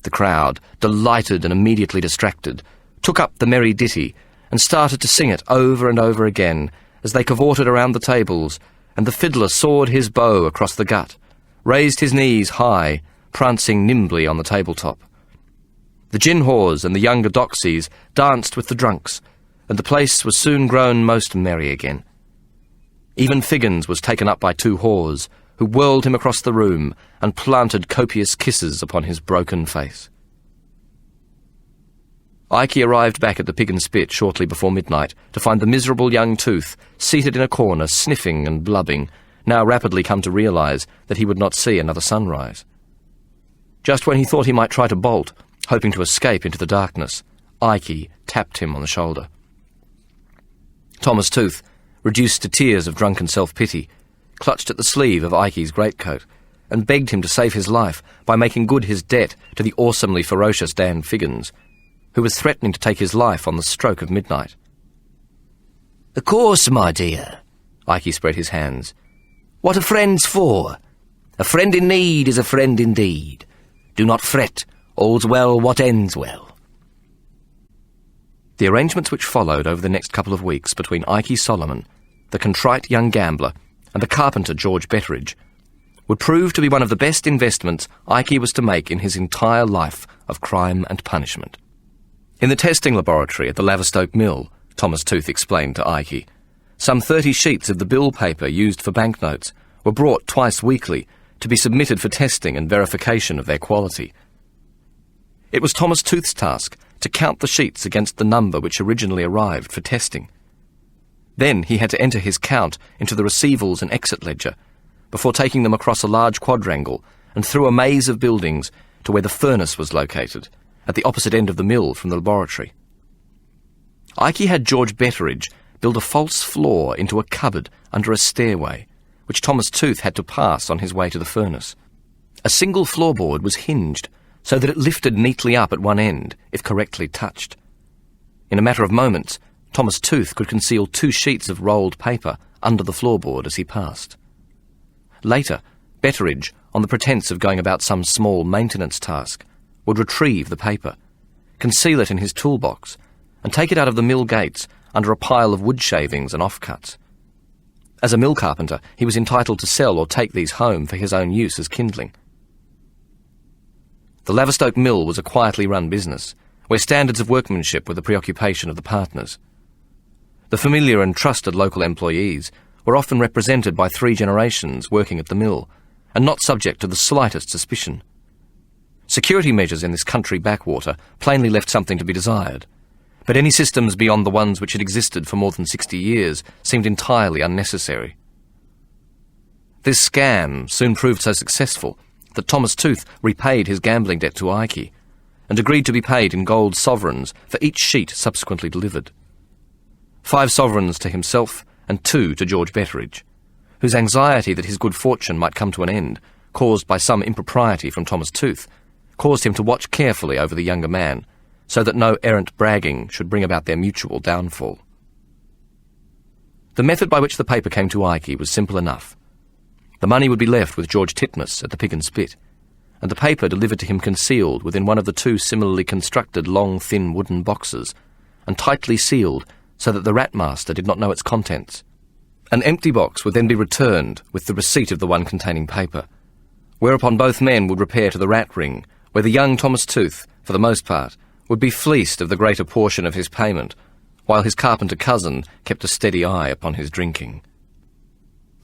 The crowd, delighted and immediately distracted, took up the merry ditty and started to sing it over and over again as they cavorted around the tables, and the fiddler soared his bow across the gut, raised his knees high, prancing nimbly on the tabletop. The gin whores and the younger doxies danced with the drunks, and the place was soon grown most merry again. Even Figgins was taken up by two whores, who whirled him across the room and planted copious kisses upon his broken face. Ike arrived back at the Pig and Spit shortly before midnight to find the miserable young Tooth seated in a corner, sniffing and blubbing, now rapidly come to realise that he would not see another sunrise. Just when he thought he might try to bolt, hoping to escape into the darkness, Ike tapped him on the shoulder. Thomas Tooth, reduced to tears of drunken self-pity, clutched at the sleeve of Ikey's greatcoat and begged him to save his life by making good his debt to the awesomely ferocious Dan Figgins, who was threatening to take his life on the stroke of midnight. "Of course, my dear," Ikey spread his hands. "What are friends for? A friend in need is a friend indeed. Do not fret, all's well what ends well." The arrangements which followed over the next couple of weeks between Ikey Solomon, the contrite young gambler, and the carpenter George Betteridge would prove to be one of the best investments Ikey was to make in his entire life of crime and punishment. In the testing laboratory at the Laverstoke Mill, Thomas Tooth explained to Ikey, some 30 sheets of the bill paper used for banknotes were brought twice weekly to be submitted for testing and verification of their quality. It was Thomas Tooth's task to count the sheets against the number which originally arrived for testing. Then he had to enter his count into the receivals and exit ledger before taking them across a large quadrangle and through a maze of buildings to where the furnace was located, at the opposite end of the mill from the laboratory. Ikey had George Betteridge build a false floor into a cupboard under a stairway, which Thomas Tooth had to pass on his way to the furnace. A single floorboard was hinged so that it lifted neatly up at one end, if correctly touched. In a matter of moments, Thomas Tooth could conceal 2 sheets of rolled paper under the floorboard as he passed. Later, Betteridge, on the pretence of going about some small maintenance task, would retrieve the paper, conceal it in his toolbox, and take it out of the mill gates under a pile of wood shavings and offcuts. As a mill carpenter, he was entitled to sell or take these home for his own use as kindling. The Laverstoke Mill was a quietly run business, where standards of workmanship were the preoccupation of the partners. The familiar and trusted local employees were often represented by 3 generations working at the mill, and not subject to the slightest suspicion. Security measures in this country backwater plainly left something to be desired, but any systems beyond the ones which had existed for more than 60 years seemed entirely unnecessary. This scam soon proved so successful that Thomas Tooth repaid his gambling debt to Ikey and agreed to be paid in gold sovereigns for each sheet subsequently delivered. 5 sovereigns to himself and 2 to George Betteridge, whose anxiety that his good fortune might come to an end, caused by some impropriety from Thomas Tooth, caused him to watch carefully over the younger man, so that no errant bragging should bring about their mutual downfall. The method by which the paper came to Ikey was simple enough. The money would be left with George Titmus at the Pig and Spit, and the paper delivered to him concealed within one of the 2 similarly constructed long, thin wooden boxes, and tightly sealed so that the ratmaster did not know its contents. An empty box would then be returned with the receipt of the one containing paper, whereupon both men would repair to the rat ring, where the young Thomas Tooth, for the most part, would be fleeced of the greater portion of his payment, while his carpenter cousin kept a steady eye upon his drinking.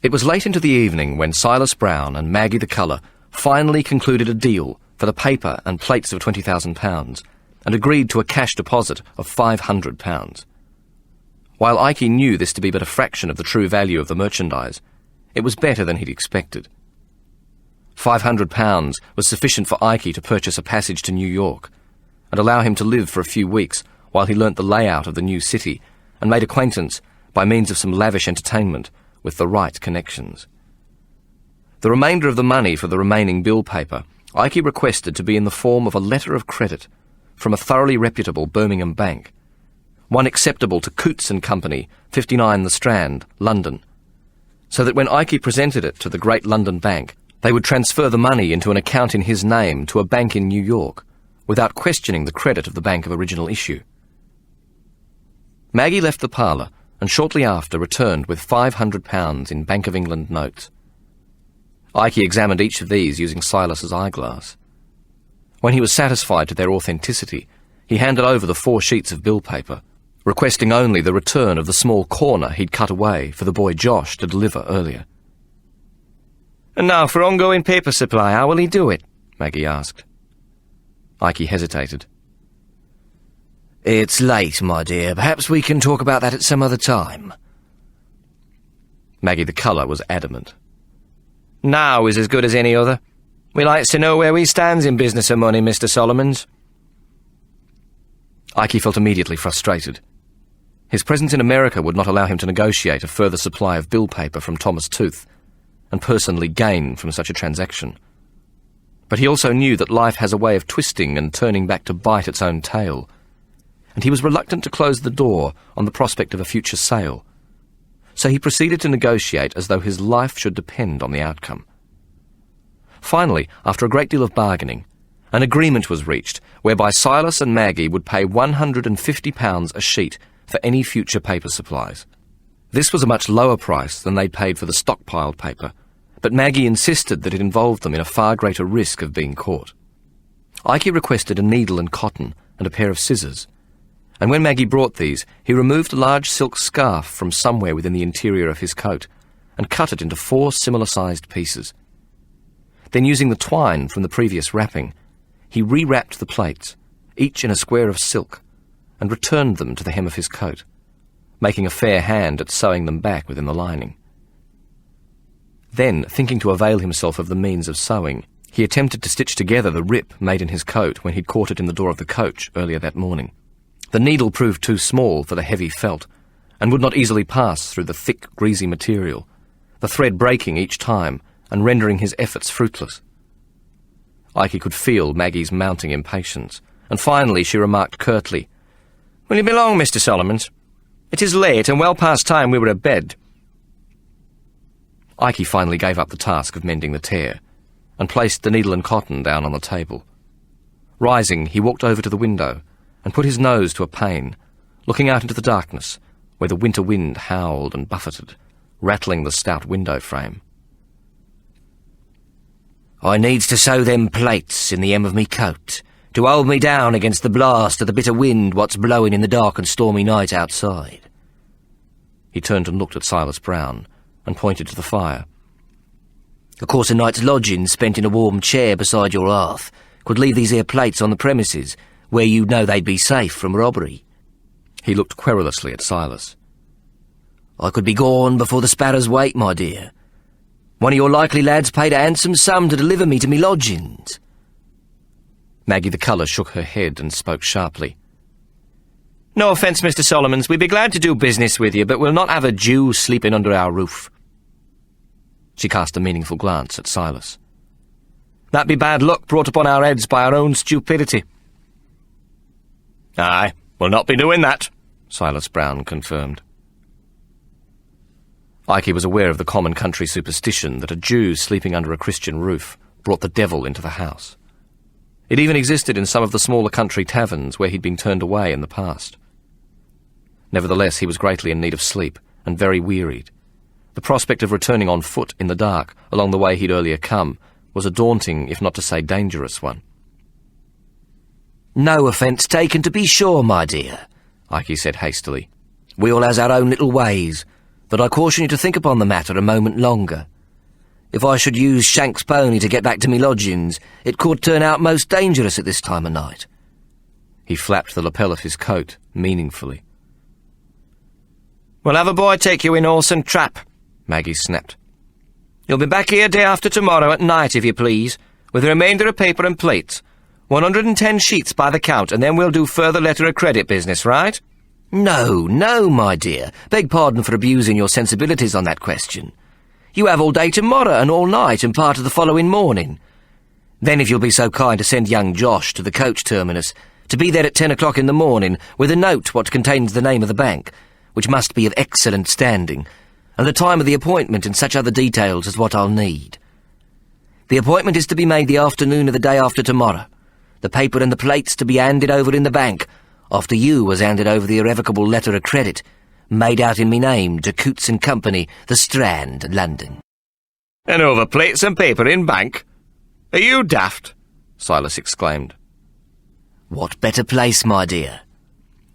It was late into the evening when Silas Brown and Maggie the Colour finally concluded a deal for the paper and plates of £20,000 and agreed to a cash deposit of £500. While Ikey knew this to be but a fraction of the true value of the merchandise, it was better than he'd expected. £500 was sufficient for Ikey to purchase a passage to New York and allow him to live for a few weeks while he learnt the layout of the new city and made acquaintance, by means of some lavish entertainment, with the right connections. The remainder of the money for the remaining bill paper Ikey requested to be in the form of a letter of credit from a thoroughly reputable Birmingham bank, one acceptable to Coutts and Company, 59 The Strand, London, so that when Ikey presented it to the great London bank, they would transfer the money into an account in his name to a bank in New York, without questioning the credit of the bank of original issue. Maggie left the parlour, and shortly after returned with £500 in Bank of England notes. Ikey examined each of these using Silas's eyeglass. When he was satisfied to their authenticity, he handed over the 4 sheets of bill paper, requesting only the return of the small corner he'd cut away for the boy Josh to deliver earlier. "And now for ongoing paper supply, how will he do it?" Maggie asked. Ikey hesitated. "It's late, my dear. Perhaps we can talk about that at some other time." Maggie the Colour was adamant. "Now is as good as any other. We likes to know where we stands in business of money, Mr. Solomons." Ikey felt immediately frustrated. His presence in America would not allow him to negotiate a further supply of bill paper from Thomas Tooth and personally gain from such a transaction. But he also knew that life has a way of twisting and turning back to bite its own tail, and he was reluctant to close the door on the prospect of a future sale. So he proceeded to negotiate as though his life should depend on the outcome. Finally, after a great deal of bargaining, an agreement was reached whereby Silas and Maggie would pay £150 a sheet for any future paper supplies. This was a much lower price than they'd paid for the stockpiled paper, but Maggie insisted that it involved them in a far greater risk of being caught. Ike requested a needle and cotton and a pair of scissors, and when Maggie brought these, he removed a large silk scarf from somewhere within the interior of his coat and cut it into 4 similar-sized pieces. Then, using the twine from the previous wrapping, he rewrapped the plates, each in a square of silk, and returned them to the hem of his coat, making a fair hand at sewing them back within the lining. Then, thinking to avail himself of the means of sewing, he attempted to stitch together the rip made in his coat when he'd caught it in the door of the coach earlier that morning. The needle proved too small for the heavy felt, and would not easily pass through the thick, greasy material, the thread breaking each time and rendering his efforts fruitless. Ike could feel Maggie's mounting impatience, and finally she remarked curtly, "Will you be long, Mr. Solomons? It is late, and well past time we were abed." Ike finally gave up the task of mending the tear, and placed the needle and cotton down on the table. Rising, he walked over to the window, and put his nose to a pane, looking out into the darkness, where the winter wind howled and buffeted, rattling the stout window frame. "I needs to sew them plates in the hem of me coat, to hold me down against the blast of the bitter wind what's blowing in the dark and stormy night outside." He turned and looked at Silas Brown, and pointed to the fire. "Of course a night's lodging spent in a warm chair beside your hearth could leave these here plates on the premises, where you'd know they'd be safe from robbery." He looked querulously at Silas. "I could be gone before the sparrows wake, my dear. One of your likely lads paid a handsome sum to deliver me to me lodgings." Maggie the colour shook her head and spoke sharply. "No offence, Mr. Solomons, we'd be glad to do business with you, but we'll not have a Jew sleeping under our roof." She cast a meaningful glance at Silas. "That'd be bad luck brought upon our heads by our own stupidity." "Aye, we'll not be doing that," Silas Brown confirmed. Ike was aware of the common country superstition that a Jew sleeping under a Christian roof brought the devil into the house. It even existed in some of the smaller country taverns where he'd been turned away in the past. Nevertheless, he was greatly in need of sleep and very wearied. The prospect of returning on foot in the dark along the way he'd earlier come was a daunting, if not to say dangerous one. "No offence taken, to be sure, my dear," Ike said hastily. "We all has our own little ways, but I caution you to think upon the matter a moment longer. If I should use Shank's pony to get back to me lodgings, it could turn out most dangerous at this time of night." He flapped the lapel of his coat meaningfully. "We'll have a boy take you in horse and trap," Maggie snapped. "You'll be back here day after tomorrow at night, if you please, with the remainder of paper and plates. 110 sheets by the count, and then we'll do further letter of credit business, right?" "No, no, my dear. Beg pardon for abusing your sensibilities on that question. You have all day tomorrow and all night and part of the following morning. Then if you'll be so kind to send young Josh to the coach terminus, to be there at 10 o'clock in the morning with a note what contains the name of the bank, which must be of excellent standing, and the time of the appointment and such other details as what I'll need. The appointment is to be made the afternoon of the day after tomorrow. The paper and the plates to be handed over in the bank, after you has handed over the irrevocable letter of credit, made out in me name to Coots and Company, The Strand, London." "And over plates and paper in bank? Are you daft?" Silas exclaimed. "What better place, my dear?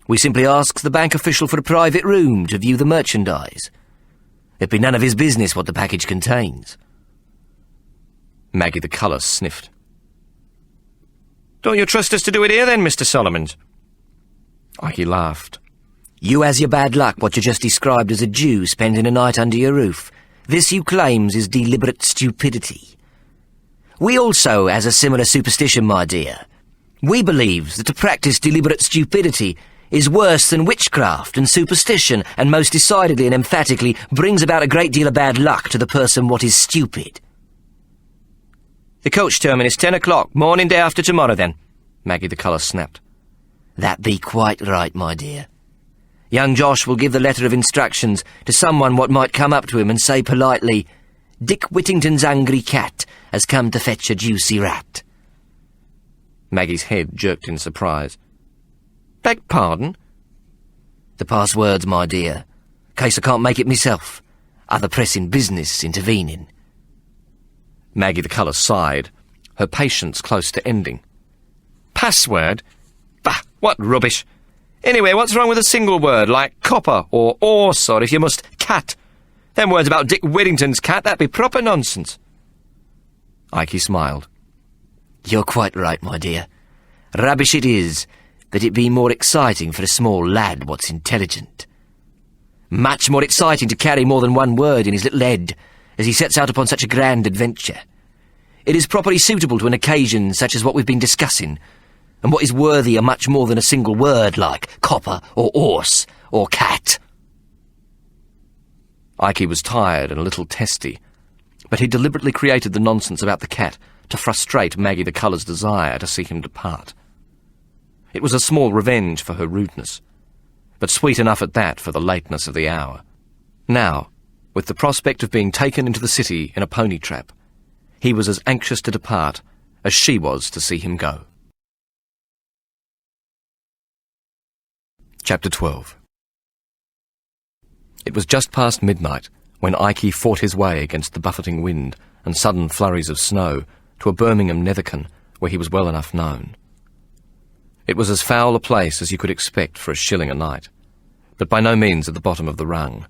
We simply asks the bank official for a private room to view the merchandise. It'd be none of his business what the package contains." Maggie the colour sniffed. "Don't you trust us to do it here, then, Mr. Solomons?" Ike laughed. "You has your bad luck what you just described as a Jew spending a night under your roof. This you claims is deliberate stupidity. We also has a similar superstition, my dear. We believes that to practice deliberate stupidity is worse than witchcraft and superstition, and most decidedly and emphatically brings about a great deal of bad luck to the person what is stupid. The coach terminus 10 o'clock, morning day after tomorrow then, Maggie the Colour snapped. That be quite right, my dear. Young Josh will give the letter of instructions to someone what might come up to him and say politely, Dick Whittington's angry cat has come to fetch a juicy rat. Maggie's head jerked in surprise. Beg pardon? The passwords, my dear. Case I can't make it myself. Other pressing business intervening. Maggie the Colour sighed, her patience close to ending. Password? Bah, what rubbish! Anyway, what's wrong with a single word, like copper or horse, or if you must, cat? Them words about Dick Whittington's cat, that'd be proper nonsense. Ikey smiled. You're quite right, my dear. Rubbish it is, but it be more exciting for a small lad what's intelligent. Much more exciting to carry more than one word in his little head as he sets out upon such a grand adventure. It is properly suitable to an occasion such as what we've been discussing, and what is worthy of much more than a single word like copper or horse or cat. Ikey was tired and a little testy, but he deliberately created the nonsense about the cat to frustrate Maggie the Colour's desire to see him depart. It was a small revenge for her rudeness, but sweet enough at that for the lateness of the hour. Now, with the prospect of being taken into the city in a pony trap, he was as anxious to depart as she was to see him go. Chapter 12. It was just past midnight when Ikey fought his way against the buffeting wind and sudden flurries of snow to a Birmingham Netherken where he was well enough known. It was as foul a place as you could expect for a shilling a night, but by no means at the bottom of the rung.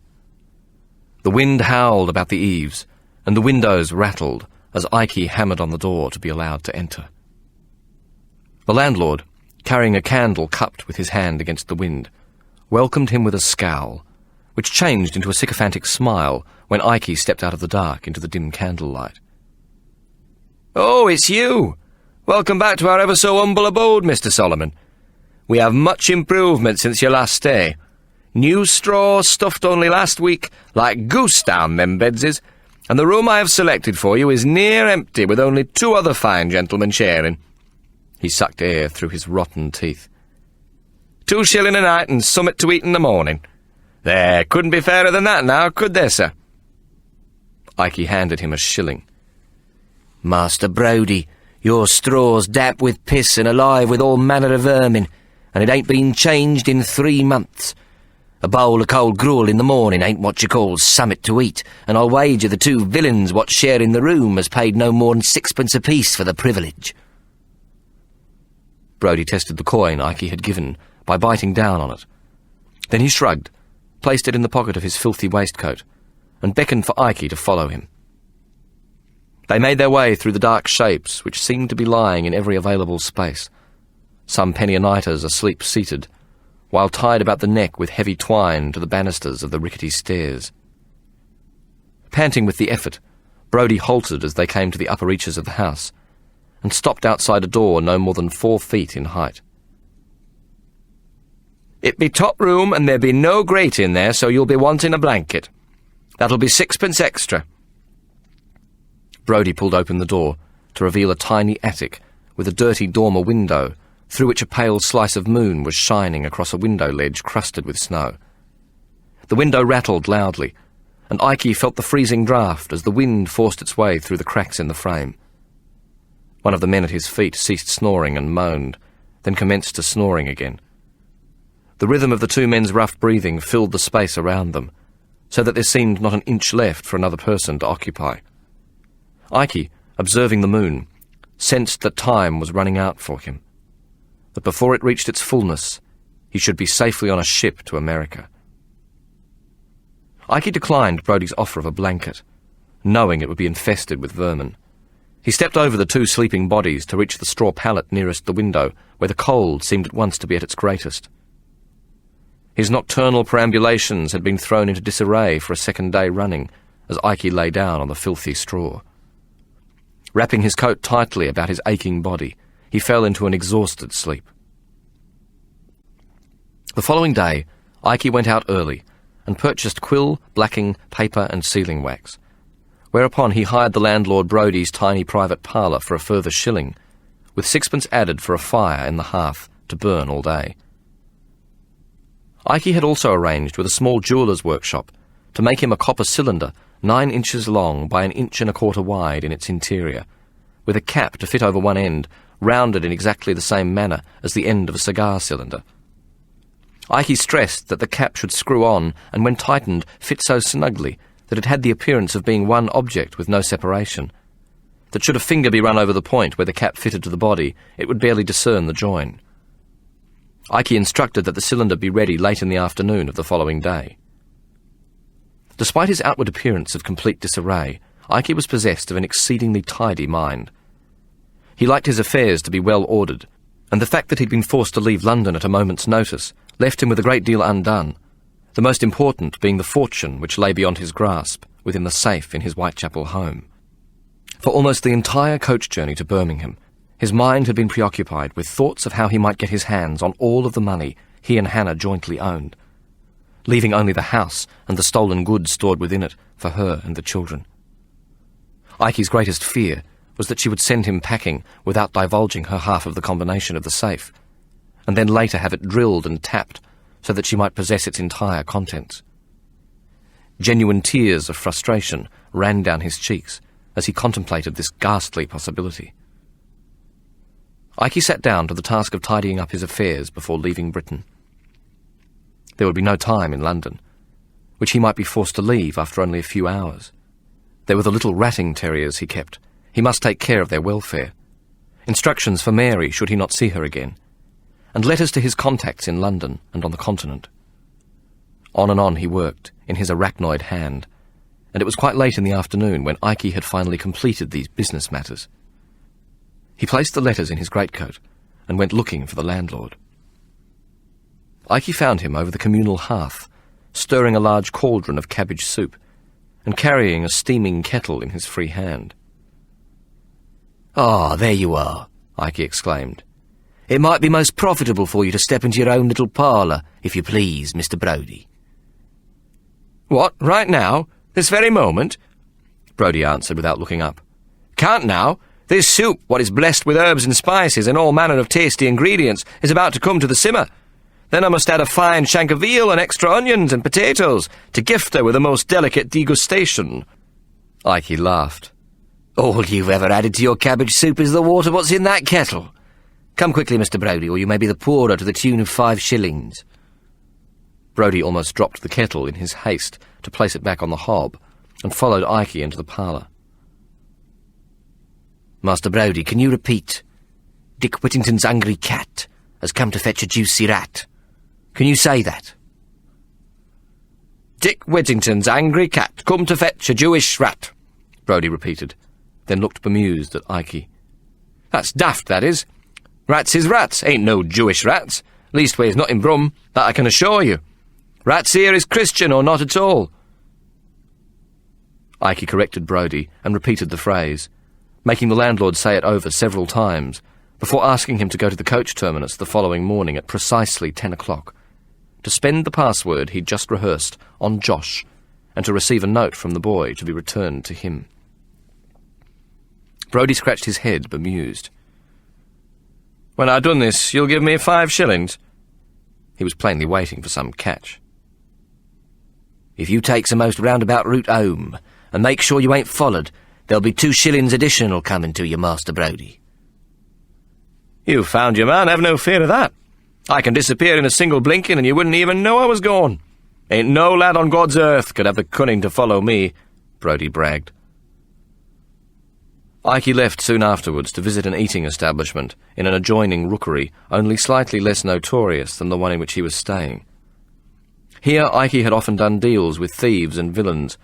The wind howled about the eaves, and the windows rattled as Ikey hammered on the door to be allowed to enter. The landlord, carrying a candle cupped with his hand against the wind, welcomed him with a scowl, which changed into a sycophantic smile when Ikey stepped out of the dark into the dim candlelight. Oh, it's you! Welcome back to our ever-so-humble abode, Mr. Solomon. We have much improvement since your last stay. New straw stuffed only last week, like goose down them beds is, and the room I have selected for you is near empty with only 2 other fine gentlemen sharing. He sucked air through his rotten teeth. 2 shilling a night and summit to eat in the morning. There, couldn't be fairer than that now, could there, sir? Ikey handed him a shilling. Master Brodie, your straw's damp with piss and alive with all manner of vermin, and it ain't been changed in 3 months. A bowl of cold gruel in the morning ain't what you call summit to eat, and I'll wager the 2 villains what share in the room has paid no more than 6pence apiece for the privilege. Brodie tested the coin Ikey had given by biting down on it. Then he shrugged, placed it in the pocket of his filthy waistcoat, and beckoned for Ikey to follow him. They made their way through the dark shapes which seemed to be lying in every available space, some penny-a-nighters asleep seated, while tied about the neck with heavy twine to the banisters of the rickety stairs. Panting with the effort, Brodie halted as they came to the upper reaches of the house, and stopped outside a door no more than 4 feet in height. It be top room, and there be no grate in there, so you'll be wanting a blanket. That'll be 6pence extra. Brodie pulled open the door to reveal a tiny attic with a dirty dormer window through which a pale slice of moon was shining across a window ledge crusted with snow. The window rattled loudly, and Ikey felt the freezing draught as the wind forced its way through the cracks in the frame. One of the men at his feet ceased snoring and moaned, then commenced to snoring again. The rhythm of the 2 men's rough breathing filled the space around them, so that there seemed not an inch left for another person to occupy. Ikey, observing the moon, sensed that time was running out for him, that before it reached its fullness, he should be safely on a ship to America. Ikey declined Brodie's offer of a blanket, knowing it would be infested with vermin. He stepped over the 2 sleeping bodies to reach the straw pallet nearest the window, where the cold seemed at once to be at its greatest. His nocturnal perambulations had been thrown into disarray for a 2nd day running, as Ikey lay down on the filthy straw. Wrapping his coat tightly about his aching body, he fell into an exhausted sleep. The following day, Ike went out early and purchased quill, blacking, paper and sealing wax, whereupon he hired the landlord Brodie's tiny private parlour for a further shilling, with 6pence added for a fire in the hearth to burn all day. Ike had also arranged with a small jeweller's workshop to make him a copper cylinder 9 inches long by 1 1/4 inches wide in its interior, with a cap to fit over one end, rounded in exactly the same manner as the end of a cigar cylinder. Ike stressed that the cap should screw on and, when tightened, fit so snugly that it had the appearance of being one object with no separation, that should a finger be run over the point where the cap fitted to the body, it would barely discern the join. Ike instructed that the cylinder be ready late in the afternoon of the following day. Despite his outward appearance of complete disarray, Ike was possessed of an exceedingly tidy mind. He liked his affairs to be well ordered, and the fact that he'd been forced to leave London at a moment's notice left him with a great deal undone, the most important being the fortune which lay beyond his grasp within the safe in his Whitechapel home. For almost the entire coach journey to Birmingham, his mind had been preoccupied with thoughts of how he might get his hands on all of the money he and Hannah jointly owned, leaving only the house and the stolen goods stored within it for her and the children. Ike's greatest fear was that she would send him packing without divulging her half of the combination of the safe, and then later have it drilled and tapped so that she might possess its entire contents. Genuine tears of frustration ran down his cheeks as he contemplated this ghastly possibility. Ike sat down to the task of tidying up his affairs before leaving Britain. There would be no time in London, which he might be forced to leave after only a few hours. There were the little ratting terriers he kept. He must take care of their welfare. Instructions for Mary should he not see her again, and letters to his contacts in London and on the continent. On and on he worked, in his arachnoid hand, and it was quite late in the afternoon when Ike had finally completed these business matters. He placed the letters in his greatcoat and went looking for the landlord. Ike found him over the communal hearth, stirring a large cauldron of cabbage soup and carrying a steaming kettle in his free hand. "Ah, there you are," Ike exclaimed. "It might be most profitable for you to step into your own little parlour, if you please, Mr. Brodie." "What, right now? This very moment?" Brodie answered without looking up. "Can't now. This soup, what is blessed with herbs and spices and all manner of tasty ingredients, is about to come to the simmer. Then I must add a fine shank of veal and extra onions and potatoes to gift her with a most delicate degustation." Ike laughed. "All you've ever added to your cabbage soup is the water what's in that kettle. Come quickly, Mr. Brodie, or you may be the poorer to the tune of 5 shillings. Brodie almost dropped the kettle in his haste to place it back on the hob, and followed Ike into the parlour. "Master Brodie, can you repeat, 'Dick Whittington's angry cat has come to fetch a juicy rat'? Can you say that?" "Dick Whittington's angry cat come to fetch a Jewish rat," Brodie repeated, then looked bemused at Ike. "That's daft, that is. Rats is rats, ain't no Jewish rats. Leastways not in Brum, that I can assure you. Rats here is Christian or not at all." Ike corrected Brodie and repeated the phrase, making the landlord say it over several times, before asking him to go to the coach terminus the following morning at precisely 10 o'clock, to spend the password he'd just rehearsed on Josh, and to receive a note from the boy to be returned to him. Brodie scratched his head, bemused. "When I've done this, you'll give me 5 shillings? He was plainly waiting for some catch. "If you takes the most roundabout route home, and make sure you ain't followed, there'll be 2 shillings additional coming to you, Master Brodie." "You've found your man, have no fear of that. I can disappear in a single blinking and you wouldn't even know I was gone. Ain't no lad on God's earth could have the cunning to follow me," Brodie bragged. Ike left soon afterwards to visit an eating establishment in an adjoining rookery only slightly less notorious than the one in which he was staying. Here Ike had often done deals with thieves and villains,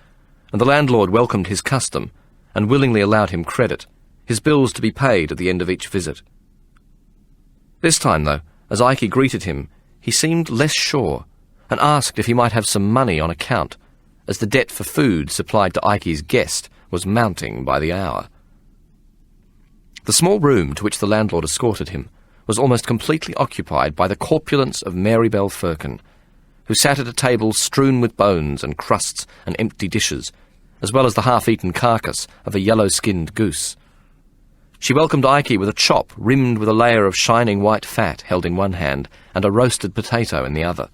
and the landlord welcomed his custom and willingly allowed him credit, his bills to be paid at the end of each visit. This time, though, as Ike greeted him, he seemed less sure, and asked if he might have some money on account, as the debt for food supplied to Ike's guest was mounting by the hour. The small room to which the landlord escorted him was almost completely occupied by the corpulence of Mary Bell Firkin, who sat at a table strewn with bones and crusts and empty dishes, as well as the half-eaten carcass of a yellow-skinned goose. She welcomed Ikey with a chop rimmed with a layer of shining white fat held in one hand and a roasted potato in the other.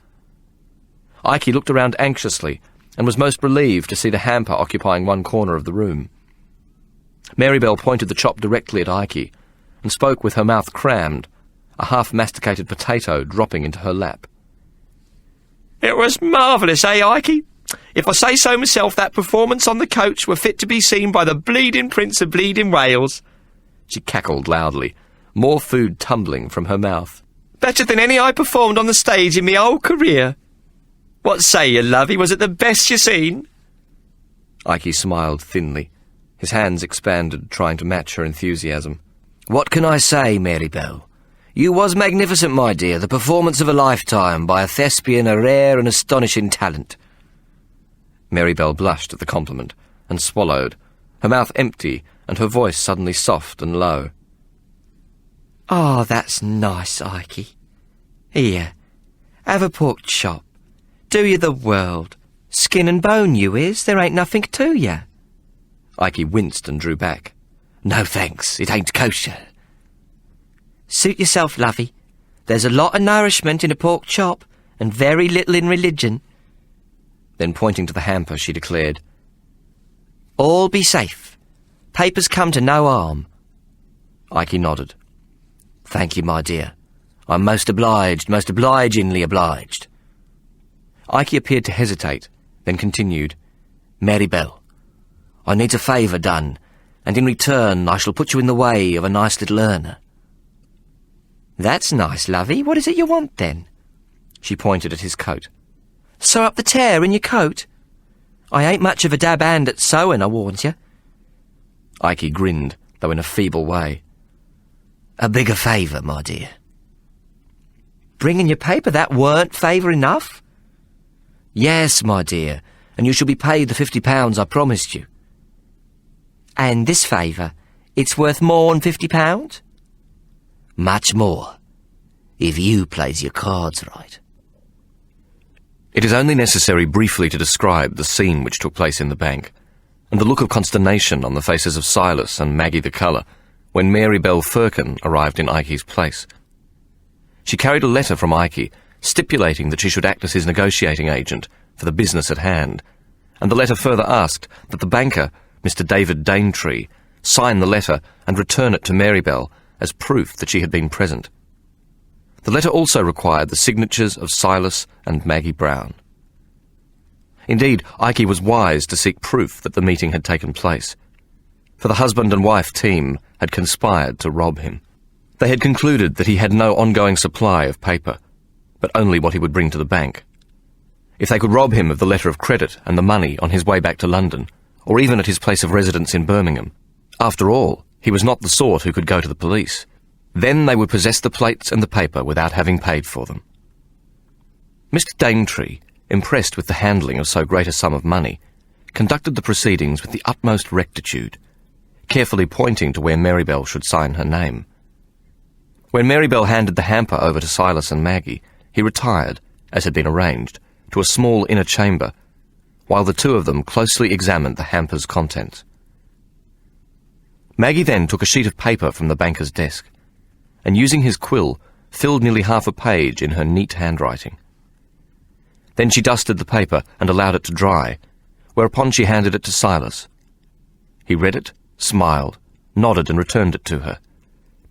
Ikey looked around anxiously and was most relieved to see the hamper occupying one corner of the room. Mary Bell pointed the chop directly at Ikey and spoke with her mouth crammed, a half-masticated potato dropping into her lap. "It was marvellous, eh, Ikey? If I say so myself, that performance on the coach were fit to be seen by the bleeding Prince of Bleeding Wales." She cackled loudly, more food tumbling from her mouth. "Better than any I performed on the stage in me whole career. What say you, lovey? Was it the best you seen?" Ikey smiled thinly. His hands expanded, trying to match her enthusiasm. "What can I say, Mary Bell? You was magnificent, my dear, the performance of a lifetime by a thespian of rare and astonishing talent." Mary Bell blushed at the compliment and swallowed, her mouth empty and her voice suddenly soft and low. "Oh, that's nice, Ikey. Here, have a pork chop. Do you the world. Skin and bone you is, there ain't nothing to you." Ikey winced and drew back. "No thanks, it ain't kosher." "Suit yourself, lovey. There's a lot of nourishment in a pork chop, and very little in religion." Then pointing to the hamper, she declared, "All be safe. Papers come to no harm." Ikey nodded. "Thank you, my dear. I'm most obliged, most obligingly obliged." Ikey appeared to hesitate, then continued, "Mary Bell, I need a favour done, and in return I shall put you in the way of a nice little earner." "That's nice, lovey. What is it you want, then?" She pointed at his coat. "Sew up the tear in your coat? I ain't much of a dab hand at sewing, I warns you." Ikey grinned, though in a feeble way. "A bigger favour, my dear." Bringing your paper, that weren't favour enough? "Yes, my dear, and you shall be paid the £50 I promised you." And this favour, it's worth more than £50? "Much more, if you plays your cards right." It is only necessary briefly to describe the scene which took place in the bank, and the look of consternation on the faces of Silas and Maggie the Colour when Mary Bell Firkin arrived in Ikey's place. She carried a letter from Ikey, stipulating that she should act as his negotiating agent for the business at hand, and the letter further asked that the banker, Mr. David Daintree, sign the letter and return it to Mary Bell as proof that she had been present. The letter also required the signatures of Silas and Maggie Brown. Indeed, Ikey was wise to seek proof that the meeting had taken place, for the husband and wife team had conspired to rob him. They had concluded that he had no ongoing supply of paper, but only what he would bring to the bank. If they could rob him of the letter of credit and the money on his way back to London, or even at his place of residence in Birmingham, after all, he was not the sort who could go to the police. Then they would possess the plates and the paper without having paid for them. Mr. Daintree, impressed with the handling of so great a sum of money, conducted the proceedings with the utmost rectitude, carefully pointing to where Mary Bell should sign her name. When Mary Bell handed the hamper over to Silas and Maggie, he retired, as had been arranged, to a small inner chamber, while the two of them closely examined the hamper's contents. Maggie then took a sheet of paper from the banker's desk, and using his quill, filled nearly half a page in her neat handwriting. Then she dusted the paper and allowed it to dry, whereupon she handed it to Silas. He read it, smiled, nodded and returned it to her,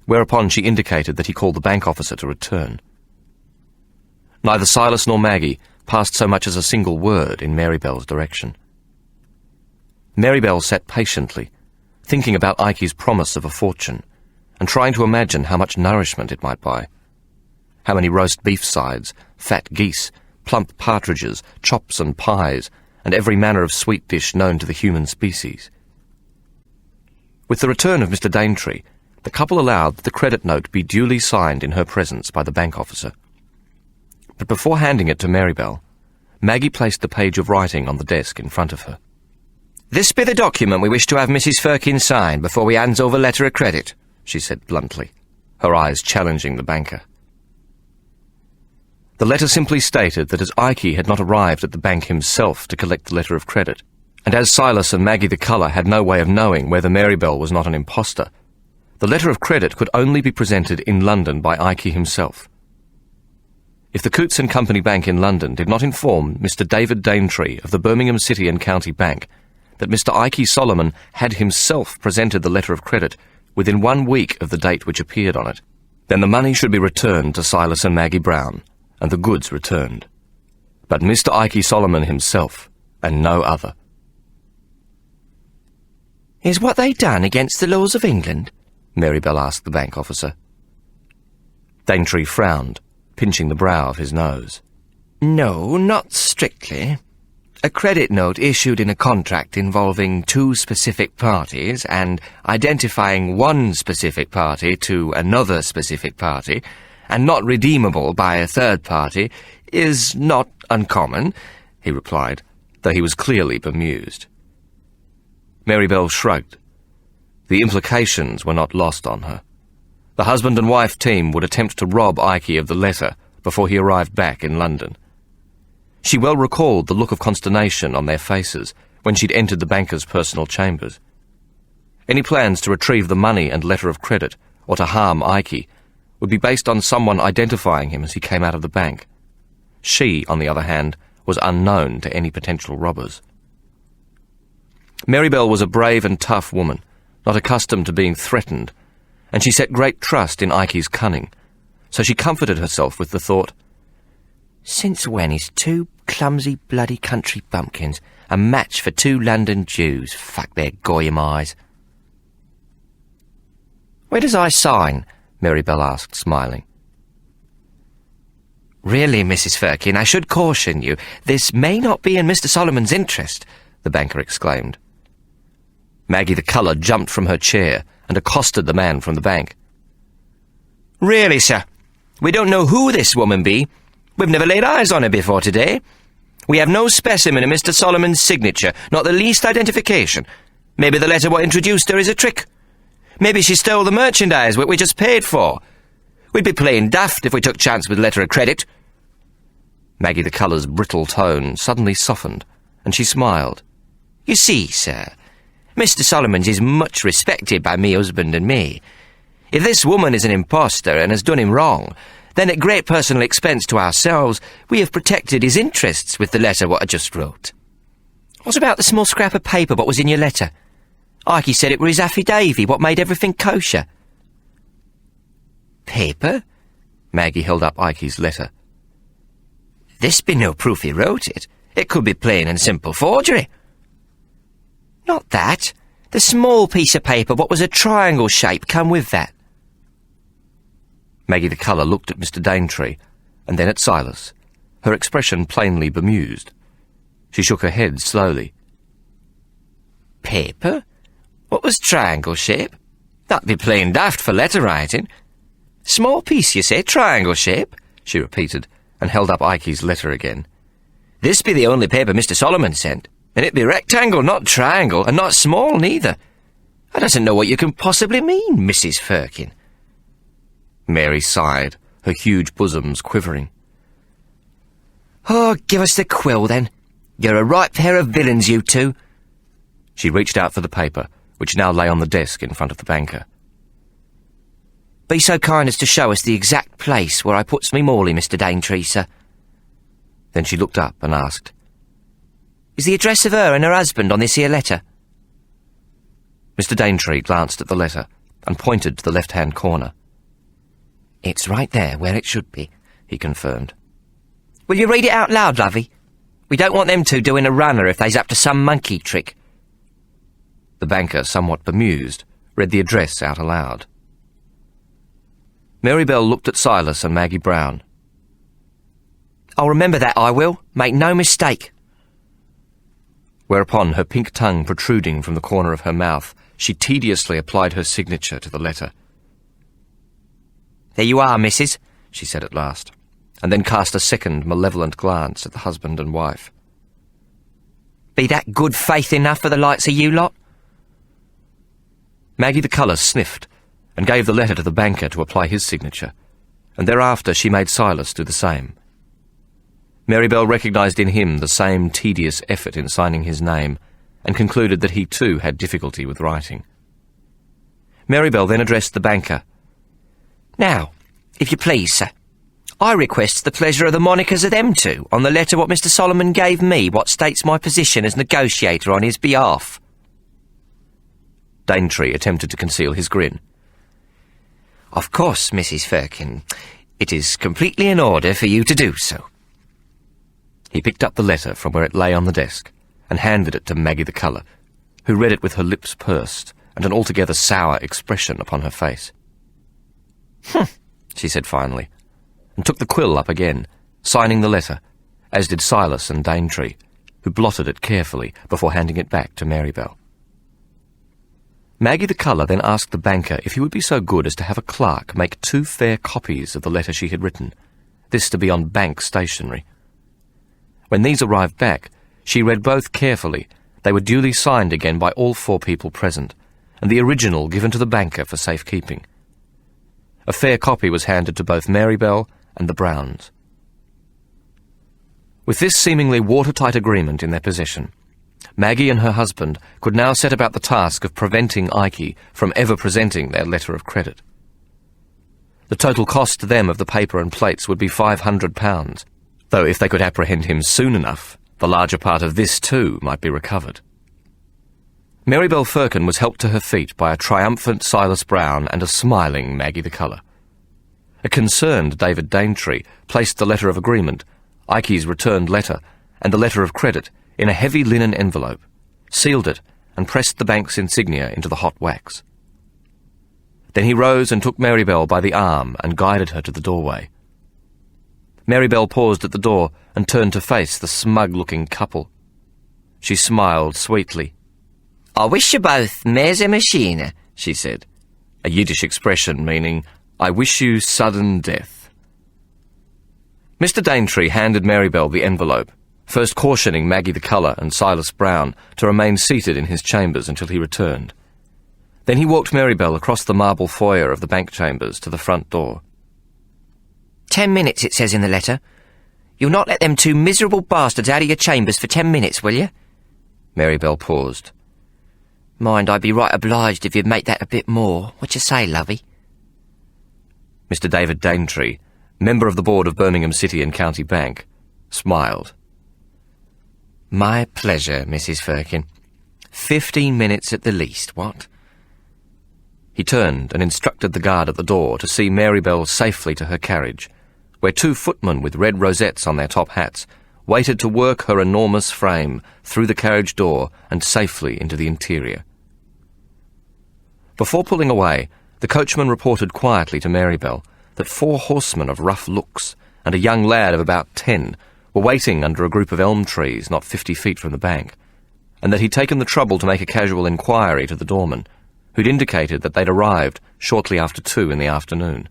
whereupon she indicated that he called the bank officer to return. Neither Silas nor Maggie passed so much as a single word in Mary Bell's direction. Mary Bell sat patiently, thinking about Ikey's promise of a fortune, and trying to imagine how much nourishment it might buy. How many roast beef sides, fat geese, plump partridges, chops and pies, and every manner of sweet dish known to the human species. With the return of Mr. Daintree, the couple allowed that the credit note be duly signed in her presence by the bank officer. But before handing it to Mary Bell, Maggie placed the page of writing on the desk in front of her. "This be the document we wish to have Mrs. Firkin sign before we hands over letter of credit," she said bluntly. her eyes challenging the banker. The letter simply stated that as Ike had not arrived at the bank himself to collect the letter of credit, and as Silas and Maggie the Colour had no way of knowing whether Marybelle was not an impostor, the letter of credit could only be presented in London by Ike himself. If the Coutts and Company Bank in London did not inform Mr. David Daintree of the Birmingham City and County Bank that Mr. Ike Solomon had himself presented the letter of credit within 1 week of the date which appeared on it, then the money should be returned to Silas and Maggie Brown, and the goods returned. But Mr. Ike Solomon himself, and no other. "Is what they done against the laws of England?" Marybelle asked the bank officer. Daintree frowned, pinching the brow of his nose. "No, not strictly. A credit note issued in a contract involving two specific parties and identifying one specific party to another specific party and not redeemable by a third party is not uncommon," he replied, though he was clearly bemused. Marybelle shrugged. The implications were not lost on her. The husband and wife team would attempt to rob Ike of the letter before he arrived back in London. She well recalled the look of consternation on their faces when she'd entered the banker's personal chambers. Any plans to retrieve the money and letter of credit, or to harm Ike, would be based on someone identifying him as he came out of the bank. She, on the other hand, was unknown to any potential robbers. Marybelle was a brave and tough woman, not accustomed to being threatened, and she set great trust in Ike's cunning, so she comforted herself with the thought, "Since when is two clumsy bloody country bumpkins a match for two London Jews? Fuck their goyim eyes." "Where does I sign?" Marybelle asked, smiling. "Really, Mrs. Firkin, I should caution you. This may not be in Mr. Solomon's interest," the banker exclaimed. Maggie the Colour jumped from her chair and accosted the man from the bank. "Really, sir, we don't know who this woman be. We've never laid eyes on her before today. We have no specimen of Mr. Solomon's signature, not the least identification. Maybe the letter what introduced her is a trick. Maybe she stole the merchandise what we just paid for. We'd be playing daft if we took chance with letter of credit." Maggie the Colour's brittle tone suddenly softened, and she smiled. "You see, sir, Mr. Solomons is much respected by me husband and me. If this woman is an impostor and has done him wrong, then at great personal expense to ourselves, we have protected his interests with the letter what I just wrote. What about the small scrap of paper what was in your letter? Ike said it were his affidavit what made everything kosher." "Paper?" Maggie held up Ike's letter. "This be no proof he wrote it. It could be plain and simple forgery." "Not that. The small piece of paper what was a triangle shape come with that." Maggie the Colour looked at Mr. Daintree, and then at Silas, her expression plainly bemused. She shook her head slowly. "Paper? What was triangle shape? That'd be plain daft for letter writing. Small piece, you say, triangle shape?" she repeated, and held up Ike's letter again. "This be the only paper Mr. Solomon sent, and it be rectangle, not triangle, and not small neither. I doesn't know what you can possibly mean, Mrs. Firkin." Mary sighed, her huge bosoms quivering. "Oh, give us the quill, then. You're a right pair of villains, you two." She reached out for the paper, which now lay on the desk in front of the banker. "Be so kind as to show us the exact place where I puts me Morley, Mr. Daintree, sir." Then she looked up and asked, "Is the address of her and her husband on this here letter?" Mr. Daintree glanced at the letter and pointed to the left-hand corner. "It's right there where it should be," he confirmed. "Will you read it out loud, lovey? We don't want them two doing a runner if they's up to some monkey trick." The banker, somewhat bemused, read the address out aloud. Marybelle looked at Silas and Maggie Brown. "I'll remember that, I will. Make no mistake." Whereupon, her pink tongue protruding from the corner of her mouth, she tediously applied her signature to the letter. "There you are, missus," she said at last, and then cast a second malevolent glance at the husband and wife. "Be that good faith enough for the likes of you lot?" Maggie the Colour sniffed, and gave the letter to the banker to apply his signature, and thereafter she made Silas do the same. Marybelle recognised in him the same tedious effort in signing his name, and concluded that he too had difficulty with writing. Marybelle then addressed the banker. "Now, if you please, sir, I request the pleasure of the monikers of them two on the letter what Mr. Solomon gave me, what states my position as negotiator on his behalf." Daintree attempted to conceal his grin. "Of course, Mrs. Firkin. It is completely in order for you to do so." He picked up the letter from where it lay on the desk and handed it to Maggie the Colour, who read it with her lips pursed and an altogether sour expression upon her face. She said finally, and took the quill up again, signing the letter, as did Silas and Daintree, who blotted it carefully before handing it back to Marybelle. Maggie the Colour then asked the banker if he would be so good as to have a clerk make 2 fair copies of the letter she had written, this to be on bank stationery. When these arrived back, she read both carefully. They were duly signed again by all 4 people present, and the original given to the banker for safekeeping. A fair copy was handed to both Marybelle and the Browns. With this seemingly watertight agreement in their possession, Maggie and her husband could now set about the task of preventing Ikey from ever presenting their letter of credit. The total cost to them of the paper and plates would be £500, though if they could apprehend him soon enough, the larger part of this too might be recovered. Marybelle Firkin was helped to her feet by a triumphant Silas Brown and a smiling Maggie the Colour. A concerned David Daintree placed the letter of agreement, Ikey's returned letter, and the letter of credit in a heavy linen envelope, sealed it, and pressed the bank's insignia into the hot wax. Then he rose and took Marybelle by the arm and guided her to the doorway. Marybelle paused at the door and turned to face the smug-looking couple. She smiled sweetly. "I wish you both meze machine," she said, a Yiddish expression meaning, "I wish you sudden death." Mr. Daintree handed Marybelle the envelope, first cautioning Maggie the Colour and Silas Brown to remain seated in his chambers until he returned. Then he walked Marybelle across the marble foyer of the bank chambers to the front door. 10 minutes, it says in the letter. You'll not let them 2 miserable bastards out of your chambers for 10 minutes, will you? Marybelle paused. Mind, I'd be right obliged if you'd make that a bit more. What you say, lovey? Mr. David Daintree, member of the board of Birmingham City and County Bank, smiled. My pleasure, Mrs. Firkin. 15 minutes at the least, what? He turned and instructed the guard at the door to see Marybelle safely to her carriage, where 2 footmen with red rosettes on their top hats waited to work her enormous frame through the carriage door and safely into the interior. Before pulling away, the coachman reported quietly to Marybelle that 4 horsemen of rough looks and a young lad of about 10 were waiting under a group of elm trees not 50 feet from the bank, and that he'd taken the trouble to make a casual inquiry to the doorman, who'd indicated that they'd arrived shortly after 2 in the afternoon.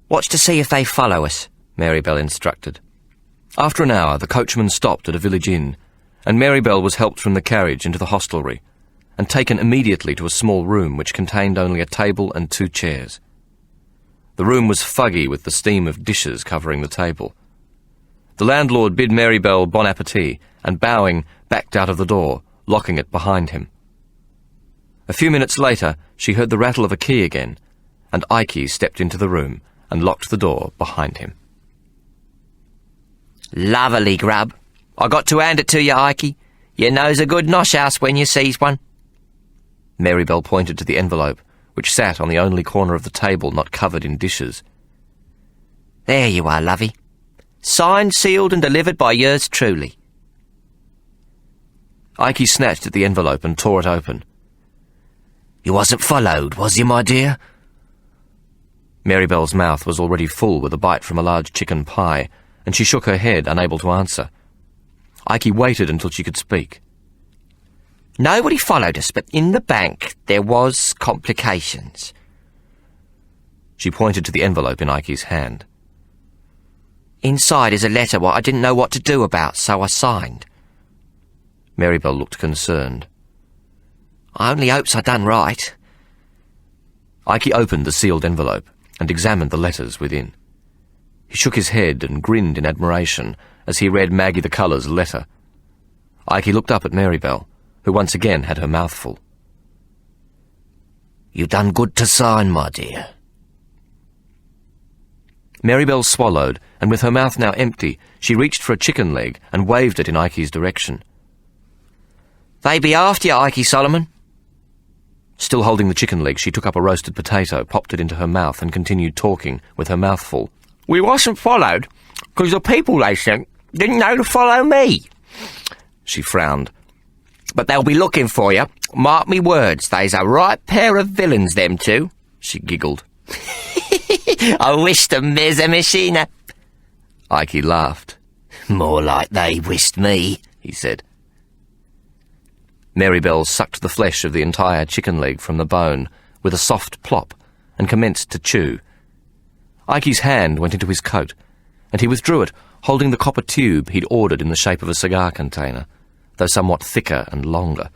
Watch to see if they follow us, Marybelle instructed. After an hour, the coachman stopped at a village inn, and Marybelle was helped from the carriage into the hostelry, and taken immediately to a small room which contained only a table and 2 chairs. The room was fuggy with the steam of dishes covering the table. The landlord bid Marybelle bon appetit, and bowing, backed out of the door, locking it behind him. A few minutes later, she heard the rattle of a key again, and Ikey stepped into the room and locked the door behind him. Lovely grub. I got to hand it to you, Ikey. You knows a good nosh house when you sees one. Marybelle pointed to the envelope, which sat on the only corner of the table not covered in dishes. There you are, lovey. Signed, sealed and delivered by yours truly. Ikey snatched at the envelope and tore it open. You wasn't followed, was you, my dear? Marybelle's mouth was already full with a bite from a large chicken pie, and she shook her head, unable to answer. Ikey waited until she could speak. Nobody followed us, but in the bank there was complications. She pointed to the envelope in Ikey's hand. Inside is a letter what I didn't know what to do about, so I signed. Marybelle looked concerned. I only hopes I done right. Ike opened the sealed envelope and examined the letters within. He shook his head and grinned in admiration as he read Maggie the Colour's letter. Ike looked up at Marybelle, who once again had her mouth full. "You done good to sign, my dear." Marybelle swallowed, and with her mouth now empty, she reached for a chicken leg and waved it in Ike's direction. "They be after you, Ike Solomon." Still holding the chicken leg, she took up a roasted potato, popped it into her mouth, and continued talking with her mouth full. "We wasn't followed, 'cause the people they sent didn't know to follow me." She frowned. "But they'll be looking for you. Mark me words, they's a right pair of villains, them two." She giggled. "I wish them there's a machine." Ike laughed. "More like they wished me," he said. Marybelle sucked the flesh of the entire chicken leg from the bone with a soft plop and commenced to chew. Ike's hand went into his coat, and he withdrew it, holding the copper tube he'd ordered in the shape of a cigar container, though somewhat thicker and longer.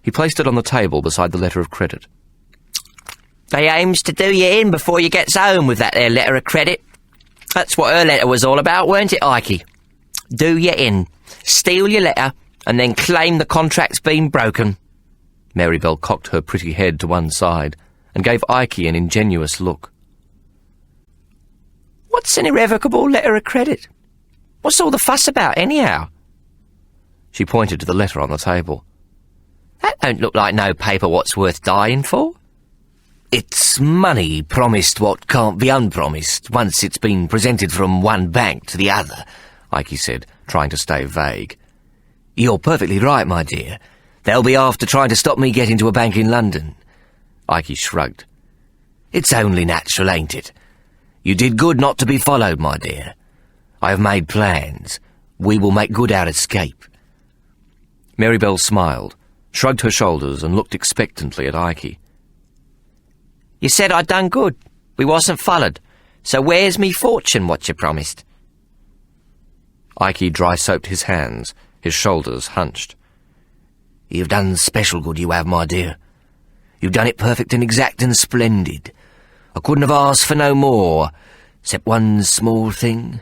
He placed it on the table beside the letter of credit. "They aims to do you in before you gets home with that there letter of credit. That's what her letter was all about, weren't it, Ike? Do you in, steal your letter, and then claim the contract's been broken." Marybelle cocked her pretty head to one side and gave Ike an ingenuous look. "What's an irrevocable letter of credit? What's all the fuss about, anyhow?" She pointed to the letter on the table. "That don't look like no paper what's worth dying for." "It's money promised what can't be unpromised once it's been presented from one bank to the other," Ike said, trying to stay vague. "You're perfectly right, my dear. They'll be after trying to stop me getting to a bank in London." Ike shrugged. "It's only natural, ain't it? You did good not to be followed, my dear. I have made plans. We will make good our escape." Marybelle smiled, shrugged her shoulders and looked expectantly at Ike. "You said I'd done good. We wasn't followed. So where's me fortune, what you promised?" Ike dry-soaped his hands, his shoulders hunched. "You've done special good, you have, my dear. You've done it perfect and exact and splendid. I couldn't have asked for no more, except one small thing."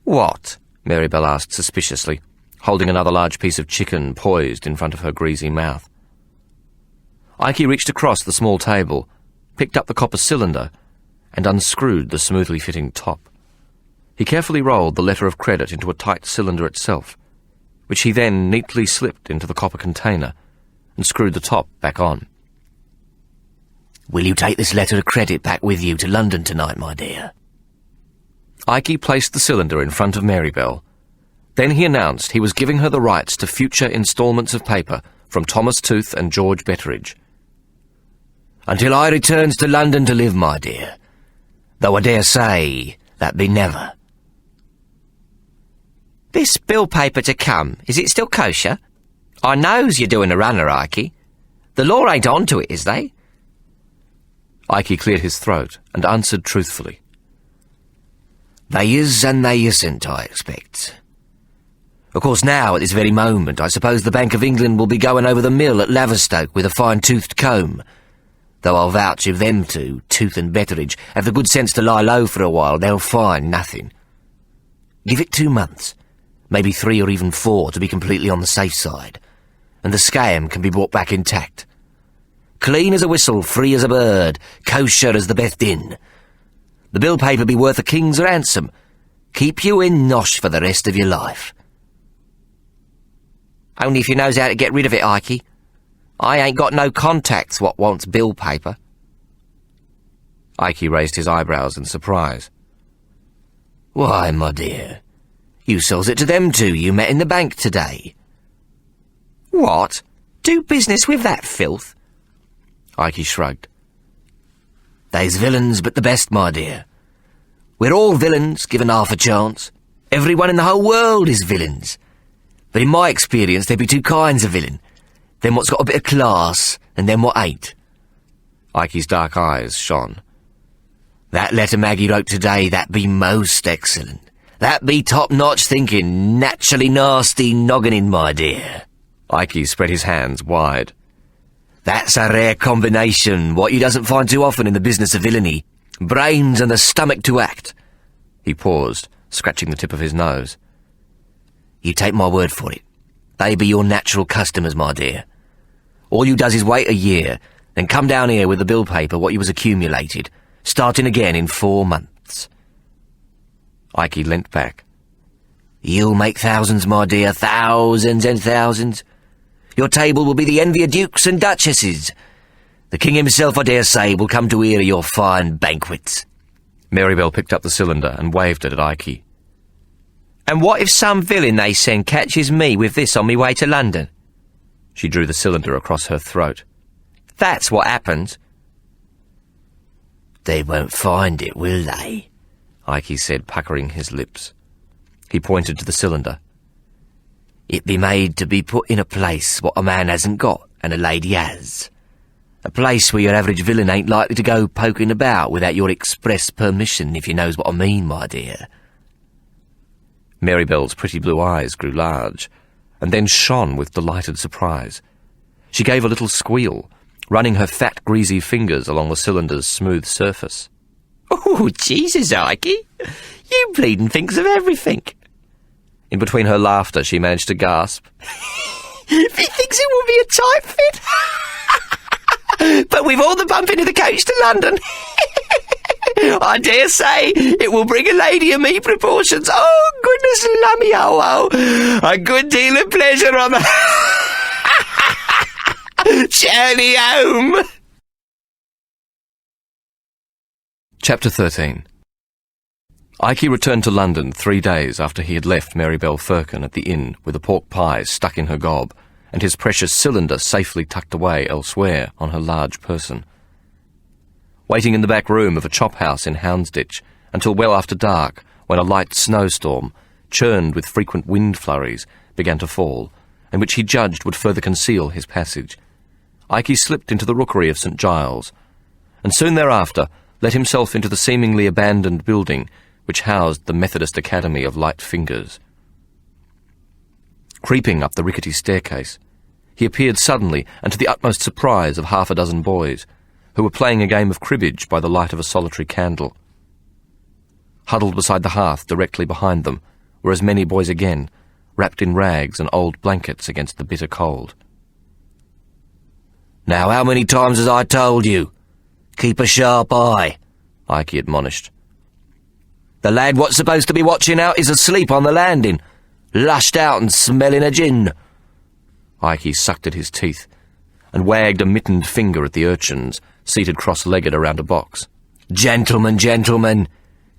"What?" Marybelle asked suspiciously, holding another large piece of chicken poised in front of her greasy mouth. Ike reached across the small table, picked up the copper cylinder, and unscrewed the smoothly fitting top. He carefully rolled the letter of credit into a tight cylinder itself, which he then neatly slipped into the copper container and screwed the top back on. "Will you take this letter of credit back with you to London tonight, my dear?" Ike placed the cylinder in front of Marybelle. Then he announced he was giving her the rights to future instalments of paper from Thomas Tooth and George Betteridge. "Until I returns to London to live, my dear. Though I dare say that be never." "This bill paper to come, is it still kosher? I knows you're doing a runner, Ike. The law ain't on to it, is they?" Ike cleared his throat and answered truthfully. "They is and they isn't, I expect. Of course now, at this very moment, I suppose the Bank of England will be going over the mill at Laverstoke with a fine-toothed comb. Though I'll vouch if them two, Tooth and Betteridge, have the good sense to lie low for a while, they'll find nothing. Give it 2 months, maybe 3 or even 4 to be completely on the safe side, and the scam can be brought back intact. Clean as a whistle, free as a bird, kosher as the Beth Din. The bill paper be worth a king's ransom. Keep you in nosh for the rest of your life." "Only if you knows how to get rid of it, Ike. I ain't got no contacts what wants bill paper." Ike raised his eyebrows in surprise. "Why, my dear, you sells it to them two you met in the bank today." "What? Do business with that filth?" Ike shrugged. "They's villains, but the best, my dear. We're all villains, given half a chance. Everyone in the whole world is villains. But in my experience, there be 2 kinds of villain. Them what's got a bit of class, and them what ain't." Ike's dark eyes shone. "That letter Maggie wrote today, that be most excellent. That be top-notch thinking, naturally nasty noggining, my dear." Ike spread his hands wide. That's a rare combination, what you doesn't find too often in the business of villainy. Brains and the stomach to act. He paused, scratching the tip of his nose. You take my word for it. They be your natural customers, my dear. All you does is wait a year, then come down here with the bill paper what you was accumulated, starting again in 4 months. Ikey leant back. You'll make thousands, my dear, thousands and thousands. Your table will be the envy of dukes and duchesses. The king himself, I dare say, will come to hear of your fine banquets. Marybelle picked up the cylinder and waved it at Ikey. And what if some villain they send catches me with this on me way to London? She drew the cylinder across her throat. That's what happens. They won't find it, will they? Ikey said, puckering his lips. He pointed to the cylinder. It be made to be put in a place what a man hasn't got and a lady has. A place where your average villain ain't likely to go poking about without your express permission, if you knows what I mean, my dear. Marybelle's pretty blue eyes grew large, and then shone with delighted surprise. She gave a little squeal, running her fat, greasy fingers along the cylinder's smooth surface. Oh, Jesus, Ikey! You bleedin' thinks of everything. In between her laughter, she managed to gasp. He thinks it will be a tight fit. But with all the bumping of the coach to London, I dare say it will bring a lady of me proportions. Oh, goodness lummy, oh, a good deal of pleasure on the journey home. Chapter 13. Ikey returned to London 3 days after he had left Marybelle Firkin at the inn with a pork pie stuck in her gob and his precious cylinder safely tucked away elsewhere on her large person. Waiting in the back room of a chop house in Houndsditch until well after dark, when a light snowstorm, churned with frequent wind flurries, began to fall, and which he judged would further conceal his passage, Ikey slipped into the rookery of St. Giles, and soon thereafter let himself into the seemingly abandoned building which housed the Methodist Academy of Light Fingers. Creeping up the rickety staircase, he appeared suddenly and to the utmost surprise of 6 boys, who were playing a game of cribbage by the light of a solitary candle. Huddled beside the hearth directly behind them were as many boys again, wrapped in rags and old blankets against the bitter cold. Now, how many times has I told you? Keep a sharp eye, Ikey admonished. The lad what's supposed to be watching out is asleep on the landing, lushed out and smelling a gin. Ikey sucked at his teeth and wagged a mittened finger at the urchins seated cross-legged around a box. Gentlemen, gentlemen,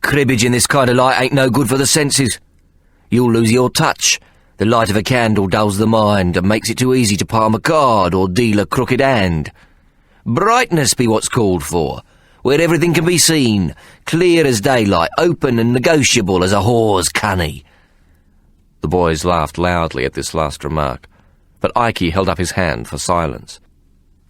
cribbage in this kind of light ain't no good for the senses. You'll lose your touch. The light of a candle dulls the mind and makes it too easy to palm a card or deal a crooked hand. Brightness be what's called for, where everything can be seen, clear as daylight, open and negotiable as a whore's cunny. The boys laughed loudly at this last remark, but Ikey held up his hand for silence.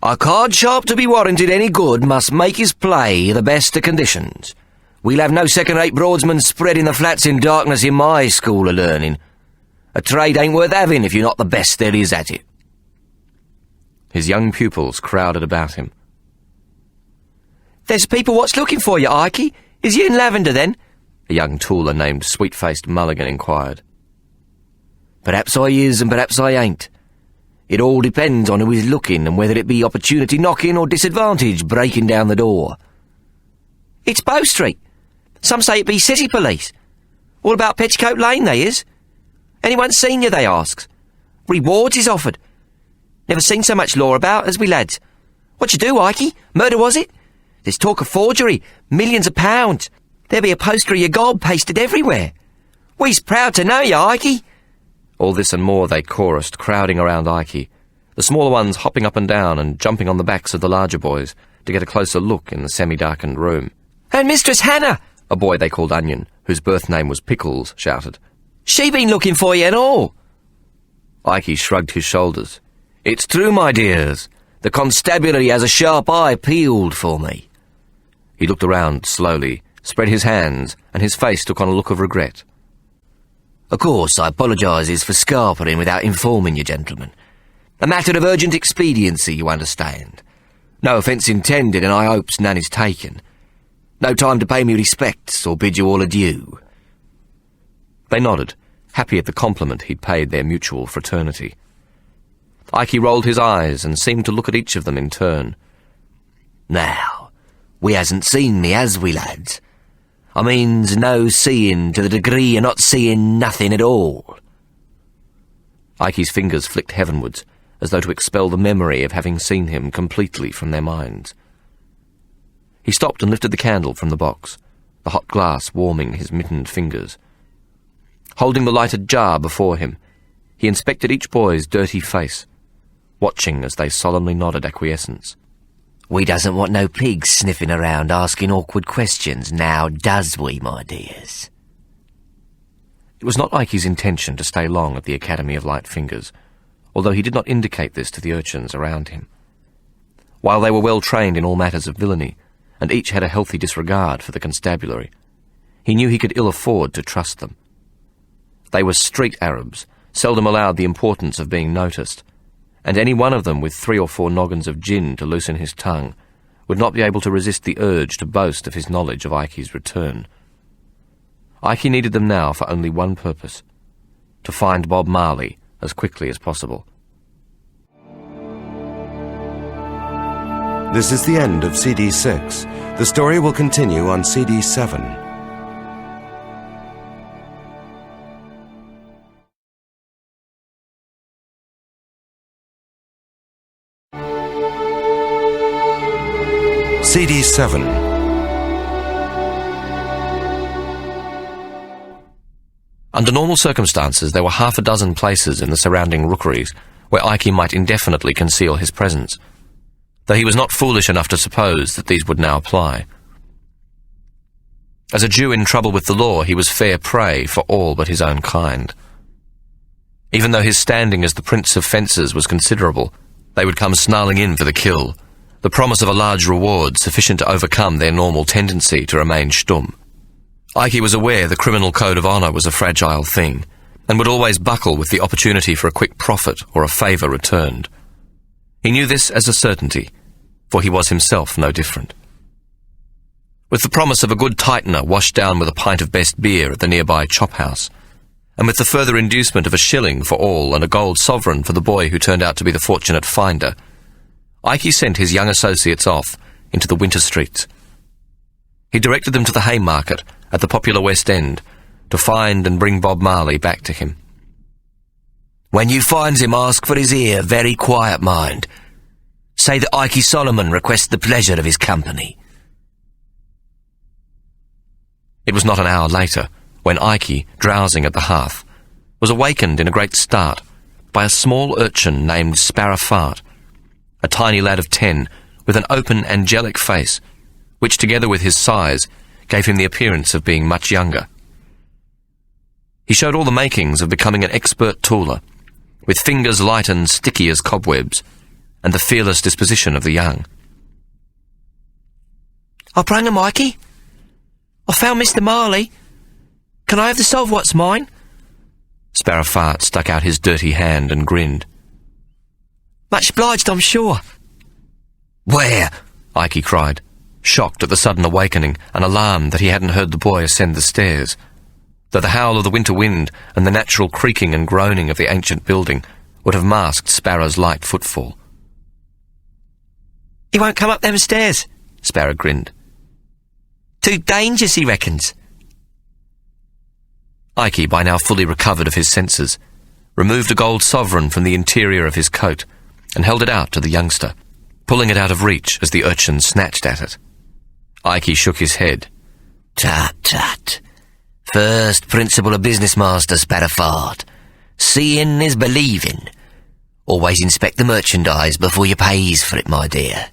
A card sharp to be warranted any good must make his play the best of conditions. We'll have no second-rate broadsmen spreading the flats in darkness in my school of learning. A trade ain't worth having if you're not the best there is at it. His young pupils crowded about him. There's people what's looking for you, Ikey. Is you in lavender, then? A young tooler named Sweet-Faced Mulligan inquired. Perhaps I is and perhaps I ain't. It all depends on who is looking and whether it be opportunity knocking or disadvantage breaking down the door. It's Bow Street. Some say it be city police. All about Petticoat Lane, they is. Anyone seen you, they asks. Rewards is offered. Never seen so much law about as we lads. What you do, Ikey? Murder, was it? There's talk of forgery, millions of pounds. There be a poster of your gob pasted everywhere. We's proud to know you, Ikey. All this and more they chorused, crowding around Ikey, the smaller ones hopping up and down and jumping on the backs of the larger boys to get a closer look in the semi-darkened room. And Mistress Hannah, a boy they called Onion, whose birth name was Pickles, shouted. She been looking for you and all. Ikey shrugged his shoulders. It's true, my dears. The constabulary has a sharp eye peeled for me. He looked around slowly, spread his hands, and his face took on a look of regret. Of course, I apologises for scarpering without informing you, gentlemen. A matter of urgent expediency, you understand. No offence intended, and I hopes none is taken. No time to pay me respects or bid you all adieu. They nodded, happy at the compliment he'd paid their mutual fraternity. Ike rolled his eyes and seemed to look at each of them in turn. Now, we hasn't seen me, has we, lads? I means no seeing to the degree you're not seeing nothing at all. Ike's fingers flicked heavenwards, as though to expel the memory of having seen him completely from their minds. He stopped and lifted the candle from the box, the hot glass warming his mittened fingers. Holding the lighted jar before him, he inspected each boy's dirty face, watching as they solemnly nodded acquiescence. We doesn't want no pigs sniffing around asking awkward questions, now does we, my dears? It was not Ike's intention to stay long at the Academy of Light Fingers, although he did not indicate this to the urchins around him. While they were well trained in all matters of villainy, and each had a healthy disregard for the constabulary, he knew he could ill afford to trust them. They were street Arabs, seldom allowed the importance of being noticed, and any one of them with 3 or 4 noggins of gin to loosen his tongue would not be able to resist the urge to boast of his knowledge of Ike's return. Ike needed them now for only one purpose: to find Bob Marley as quickly as possible. This is the end of CD 6. The story will continue on CD 7. CD 7. Under normal circumstances, there were half a dozen places in the surrounding rookeries where Ike might indefinitely conceal his presence, though he was not foolish enough to suppose that these would now apply. As a Jew in trouble with the law, he was fair prey for all but his own kind. Even though his standing as the prince of fencers was considerable, they would come snarling in for the kill, the promise of a large reward sufficient to overcome their normal tendency to remain stumm. Ike was aware the criminal code of honour was a fragile thing, and would always buckle with the opportunity for a quick profit or a favour returned. He knew this as a certainty, for he was himself no different. With the promise of a good tightener washed down with a pint of best beer at the nearby chop house, and with the further inducement of a shilling for all and a gold sovereign for the boy who turned out to be the fortunate finder, Ike sent his young associates off into the winter streets. He directed them to the Haymarket at the popular West End to find and bring Bob Marley back to him. When you finds him, ask for his ear, very quiet, mind. Say that Ike Solomon requests the pleasure of his company. It was not an hour later when Ike, drowsing at the hearth, was awakened in a great start by a small urchin named Sparrowfart, a tiny lad of 10 with an open, angelic face, which, together with his size, gave him the appearance of being much younger. He showed all the makings of becoming an expert tooler, with fingers light and sticky as cobwebs, and the fearless disposition of the young. I brung him, Ikey. I found Mr. Marley. Can I have the solve what's mine? Sparrowfart stuck out his dirty hand and grinned. Much obliged, I'm sure. Where? Ike cried, shocked at the sudden awakening and alarmed that he hadn't heard the boy ascend the stairs, though the howl of the winter wind and the natural creaking and groaning of the ancient building would have masked Sparrow's light footfall. He won't come up them stairs, Sparrow grinned. Too dangerous, he reckons. Ike, by now fully recovered of his senses, removed a gold sovereign from the interior of his coat and held it out to the youngster, pulling it out of reach as the urchin snatched at it. Ike shook his head. Tut, tut. First principle of business, Master Sparrowfart. Seeing is believing. Always inspect the merchandise before you pays for it, my dear.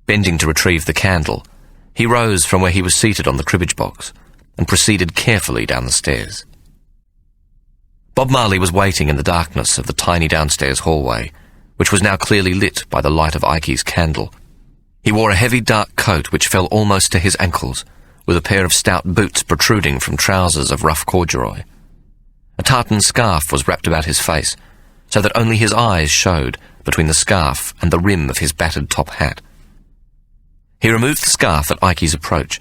Bending to retrieve the candle, he rose from where he was seated on the cribbage box and proceeded carefully down the stairs. Bob Marley was waiting in the darkness of the tiny downstairs hallway, which was now clearly lit by the light of Ike's candle. He wore a heavy dark coat which fell almost to his ankles, with a pair of stout boots protruding from trousers of rough corduroy. A tartan scarf was wrapped about his face, so that only his eyes showed between the scarf and the rim of his battered top hat. He removed the scarf at Ikey's approach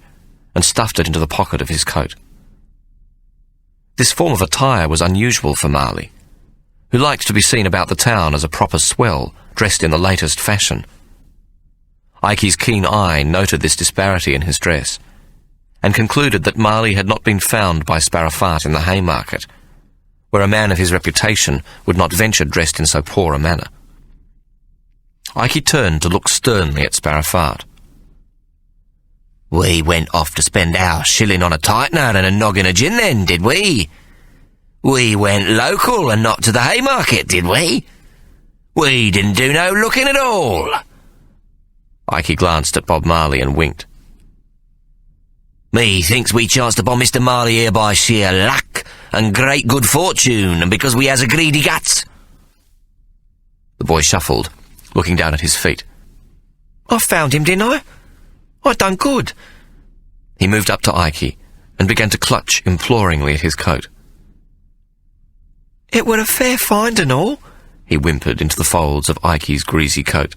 and stuffed it into the pocket of his coat. This form of attire was unusual for Marley, who liked to be seen about the town as a proper swell, dressed in the latest fashion. Ikey's keen eye noted this disparity in his dress, and concluded that Marley had not been found by Sparrowfart in the Haymarket, where a man of his reputation would not venture dressed in so poor a manner. Ikey turned to look sternly at Sparrowfart. "We went off to spend our shilling on a tightener and a noggin of gin then, did we? We went local and not to the Haymarket, did we? We didn't do no looking at all." Ikey glanced at Bob Marley and winked. "Me thinks we chanced upon Mr. Marley here by sheer luck and great good fortune, and because we has a greedy guts." The boy shuffled, looking down at his feet. "I found him, didn't I? I done good." He moved up to Ikey and began to clutch imploringly at his coat. "It were a fair find and all," he whimpered into the folds of Ikey's greasy coat.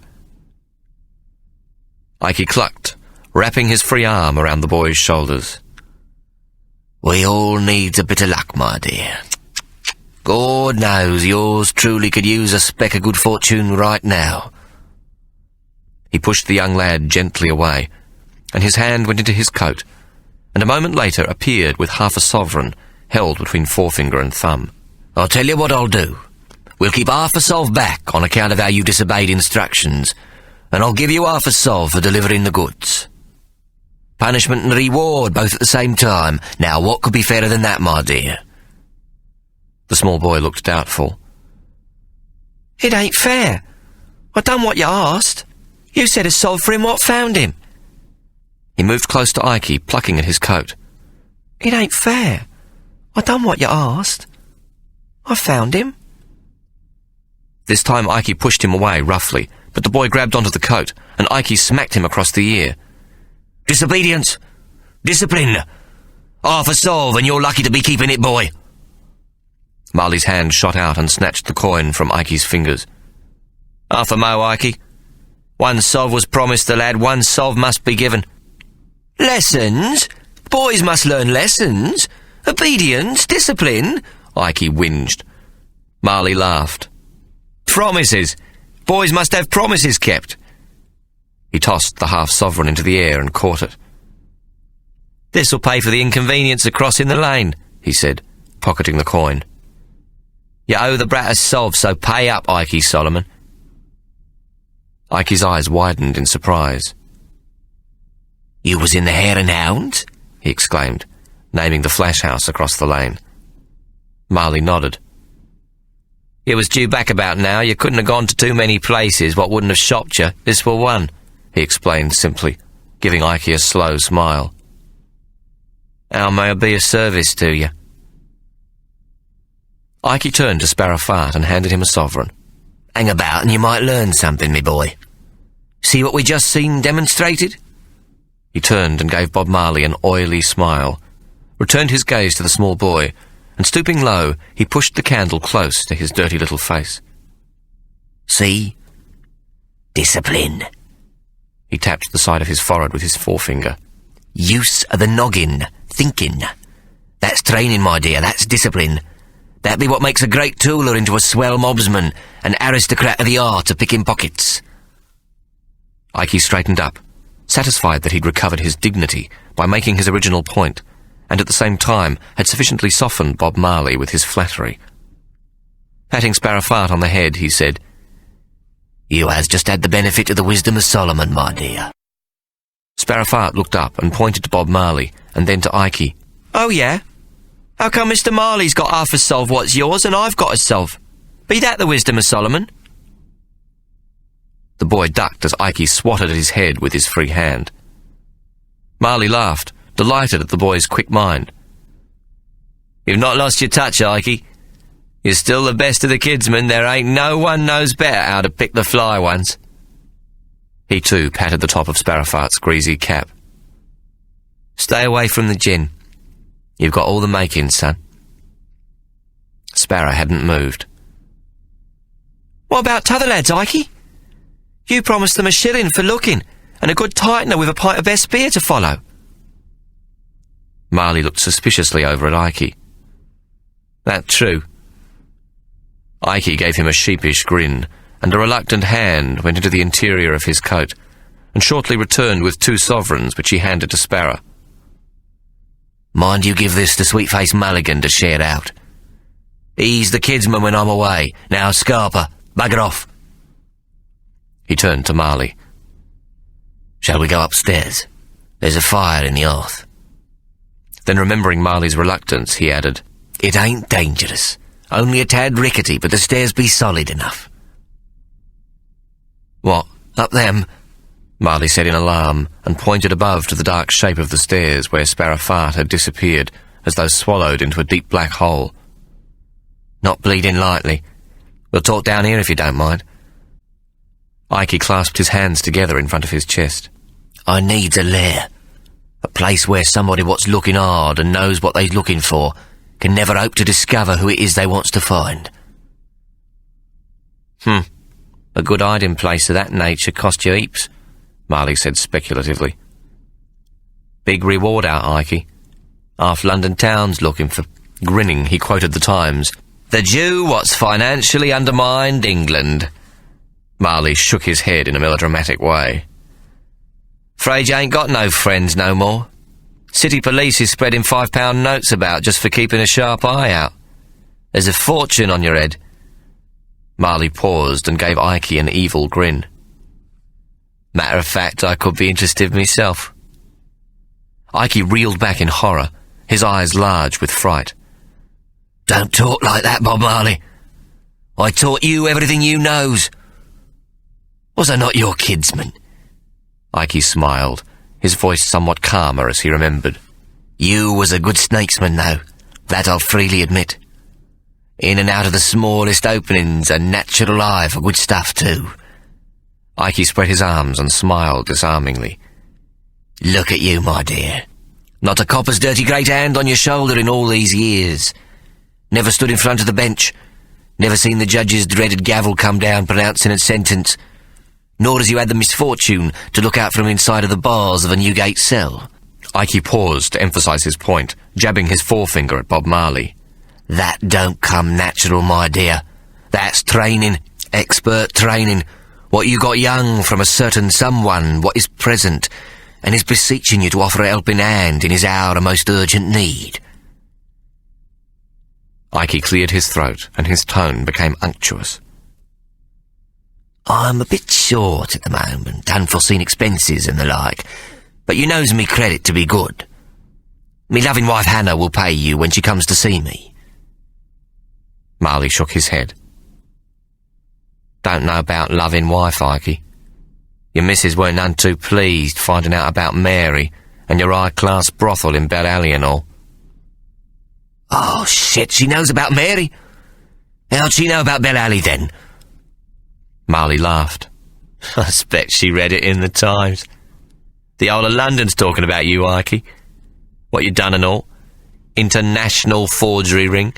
Ikey clucked, wrapping his free arm around the boy's shoulders. "We all needs a bit of luck, my dear. God knows yours truly could use a speck of good fortune right now." He pushed the young lad gently away, and his hand went into his coat, and a moment later appeared with half a sovereign held between forefinger and thumb. "I'll tell you what I'll do. We'll keep half a solve back on account of how you disobeyed instructions, and I'll give you half a solve for delivering the goods. Punishment and reward both at the same time. Now, what could be fairer than that, my dear?" The small boy looked doubtful. "It ain't fair. I done what you asked. You said a solve for him what found him." He moved close to Ikey, plucking at his coat. "It ain't fair. I done what you asked. I found him." This time Ikey pushed him away roughly, but the boy grabbed onto the coat, and Ikey smacked him across the ear. "Disobedience! Discipline! Half a solve, and you're lucky to be keeping it, boy." Marley's hand shot out and snatched the coin from Ikey's fingers. "Half a mo, Ikey. One solve was promised the lad, one solve must be given." "Lessons? Boys must learn lessons. Obedience, discipline," Ikey whinged. Marley laughed. "Promises. Boys must have promises kept." He tossed the half-sovereign into the air and caught it. "This'll pay for the inconvenience of crossing the lane," he said, pocketing the coin. "You owe the brat a solve, so pay up, Ikey Solomon." Ikey's eyes widened in surprise. "You was in the Hare and Hounds?" he exclaimed, naming the flash house across the lane. Marley nodded. "You was due back about now. You couldn't have gone to too many places what wouldn't have shocked you. This were one," he explained simply, giving Ikey a slow smile. "How may I be of service to you?" Ikey turned to Sparrowfart and handed him a sovereign. "Hang about and you might learn something, me boy. See what we just seen demonstrated?" He turned and gave Bob Marley an oily smile, returned his gaze to the small boy, and stooping low, he pushed the candle close to his dirty little face. "See? Discipline." He tapped the side of his forehead with his forefinger. "Use of the noggin, thinking. That's training, my dear, that's discipline. That be what makes a great tooler into a swell mobsman, an aristocrat of the art of picking pockets." Ikey straightened up, satisfied that he'd recovered his dignity by making his original point, and at the same time had sufficiently softened Bob Marley with his flattery. Patting Sparrowfart on the head, he said, "You has just had the benefit of the wisdom of Solomon, my dear." Sparrowfart looked up and pointed to Bob Marley, and then to Ikey. "Oh, yeah? How come Mr. Marley's got half a solve what's yours and I've got a solve? Be that the wisdom of Solomon?" The boy ducked as Ikey swatted at his head with his free hand. Marley laughed, delighted at the boy's quick mind. "You've not lost your touch, Ikey. You're still the best of the kidsmen. There ain't no one knows better how to pick the fly ones." He too patted the top of Sparrowfart's greasy cap. "Stay away from the gin. You've got all the makings, son." Sparrow hadn't moved. What about t'other lads, Ikey? You promised them a shilling for looking, and a good tightener with a pint of best beer to follow. Marley looked suspiciously over at Ikey. That true? Ikey gave him a sheepish grin, and a reluctant hand went into the interior of his coat, and shortly returned with 2 sovereigns which he handed to Sparrow. Mind you give this to Sweet-Faced Mulligan to share out. He's the kidsman when I'm away. Now, Scarper, bugger off. He turned to Marley. Shall we go upstairs? There's a fire in the hearth. Then, remembering Marley's reluctance, he added, It ain't dangerous. Only a tad rickety, but the stairs be solid enough. What? Up them? Marley said in alarm, and pointed above to the dark shape of the stairs where Sparrow Fart had disappeared, as though swallowed into a deep black hole. Not bleeding lightly. We'll talk down here if you don't mind. Ikey clasped his hands together in front of his chest. I needs a lair. A place where somebody what's looking hard and knows what they's looking for can never hope to discover who it is they wants to find. A good hiding place of that nature cost you heaps, Marley said speculatively. Big reward out, Ikey. Half London town's looking for... Grinning, he quoted the Times. The Jew what's financially undermined England. Marley shook his head in a melodramatic way. Afraid you ain't got no friends no more. City police is spreading £5 notes about just for keeping a sharp eye out. There's a fortune on your head. Marley paused and gave Ikey an evil grin. Matter of fact, I could be interested myself. Ikey reeled back in horror, his eyes large with fright. Don't talk like that, Bob Marley. I taught you everything you knows. Was I not your kidsman? Ikey smiled, his voice somewhat calmer as he remembered. You was a good snakesman, though. That I'll freely admit. In and out of the smallest openings, a natural eye for good stuff, too. Ikey spread his arms and smiled disarmingly. Look at you, my dear. Not a copper's dirty great hand on your shoulder in all these years. Never stood in front of the bench. Never seen the judge's dreaded gavel come down pronouncing a sentence. Nor has you had the misfortune to look out from inside of the bars of a Newgate cell. Ikey paused to emphasise his point, jabbing his forefinger at Bob Marley. That don't come natural, my dear. That's training, expert training. What you got young from a certain someone what is present, and is beseeching you to offer a helping hand in his hour of most urgent need. Ikey cleared his throat, and his tone became unctuous. I'm a bit short at the moment, unforeseen expenses and the like, but you knows me credit to be good. Me loving wife Hannah will pay you when she comes to see me. Marley shook his head. Don't know about loving wife, Ikey. Your missus weren't none too pleased finding out about Mary and your high-class brothel in Bell Alley and all. Oh, shit, she knows about Mary? How'd she know about Bell Alley, then? Marley laughed. I expect she read it in the Times. The whole of London's talking about you, Ikey. What you done and all. International forgery ring.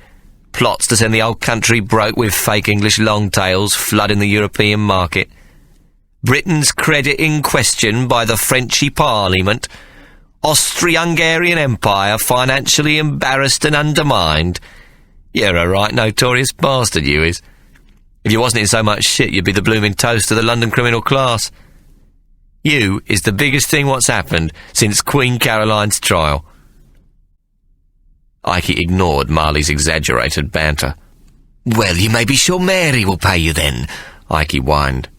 Plots to send the whole country broke with fake English long-tails flooding the European market. Britain's credit in question by the Frenchy Parliament. Austro-Hungarian Empire financially embarrassed and undermined. You're a right notorious bastard, you is. If you wasn't in so much shit, you'd be the blooming toast of the London criminal class. You is the biggest thing what's happened since Queen Caroline's trial. Ikey ignored Marley's exaggerated banter. Well, you may be sure Mary will pay you then, Ikey whined.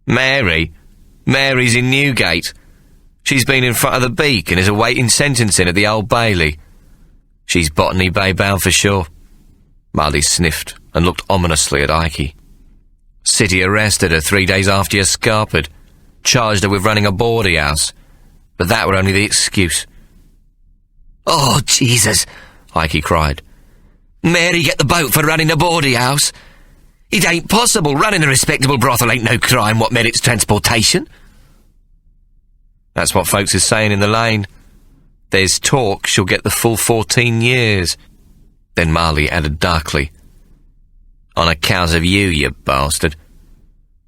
Mary? Mary's in Newgate. She's been in front of the Beak and is awaiting sentencing at the Old Bailey. She's Botany Bay bound for sure. Marley sniffed and looked ominously at Ikey. City arrested her 3 days after you scarpered. Charged her with running a bawdy house. But that were only the excuse. Oh, Jesus, Ikey cried. Mary get the boat for running a bawdy house? It ain't possible. Running a respectable brothel ain't no crime what merits transportation. That's what folks is saying in the lane. There's talk she'll get the full 14 years. Then Marley added darkly, On account of you, you bastard.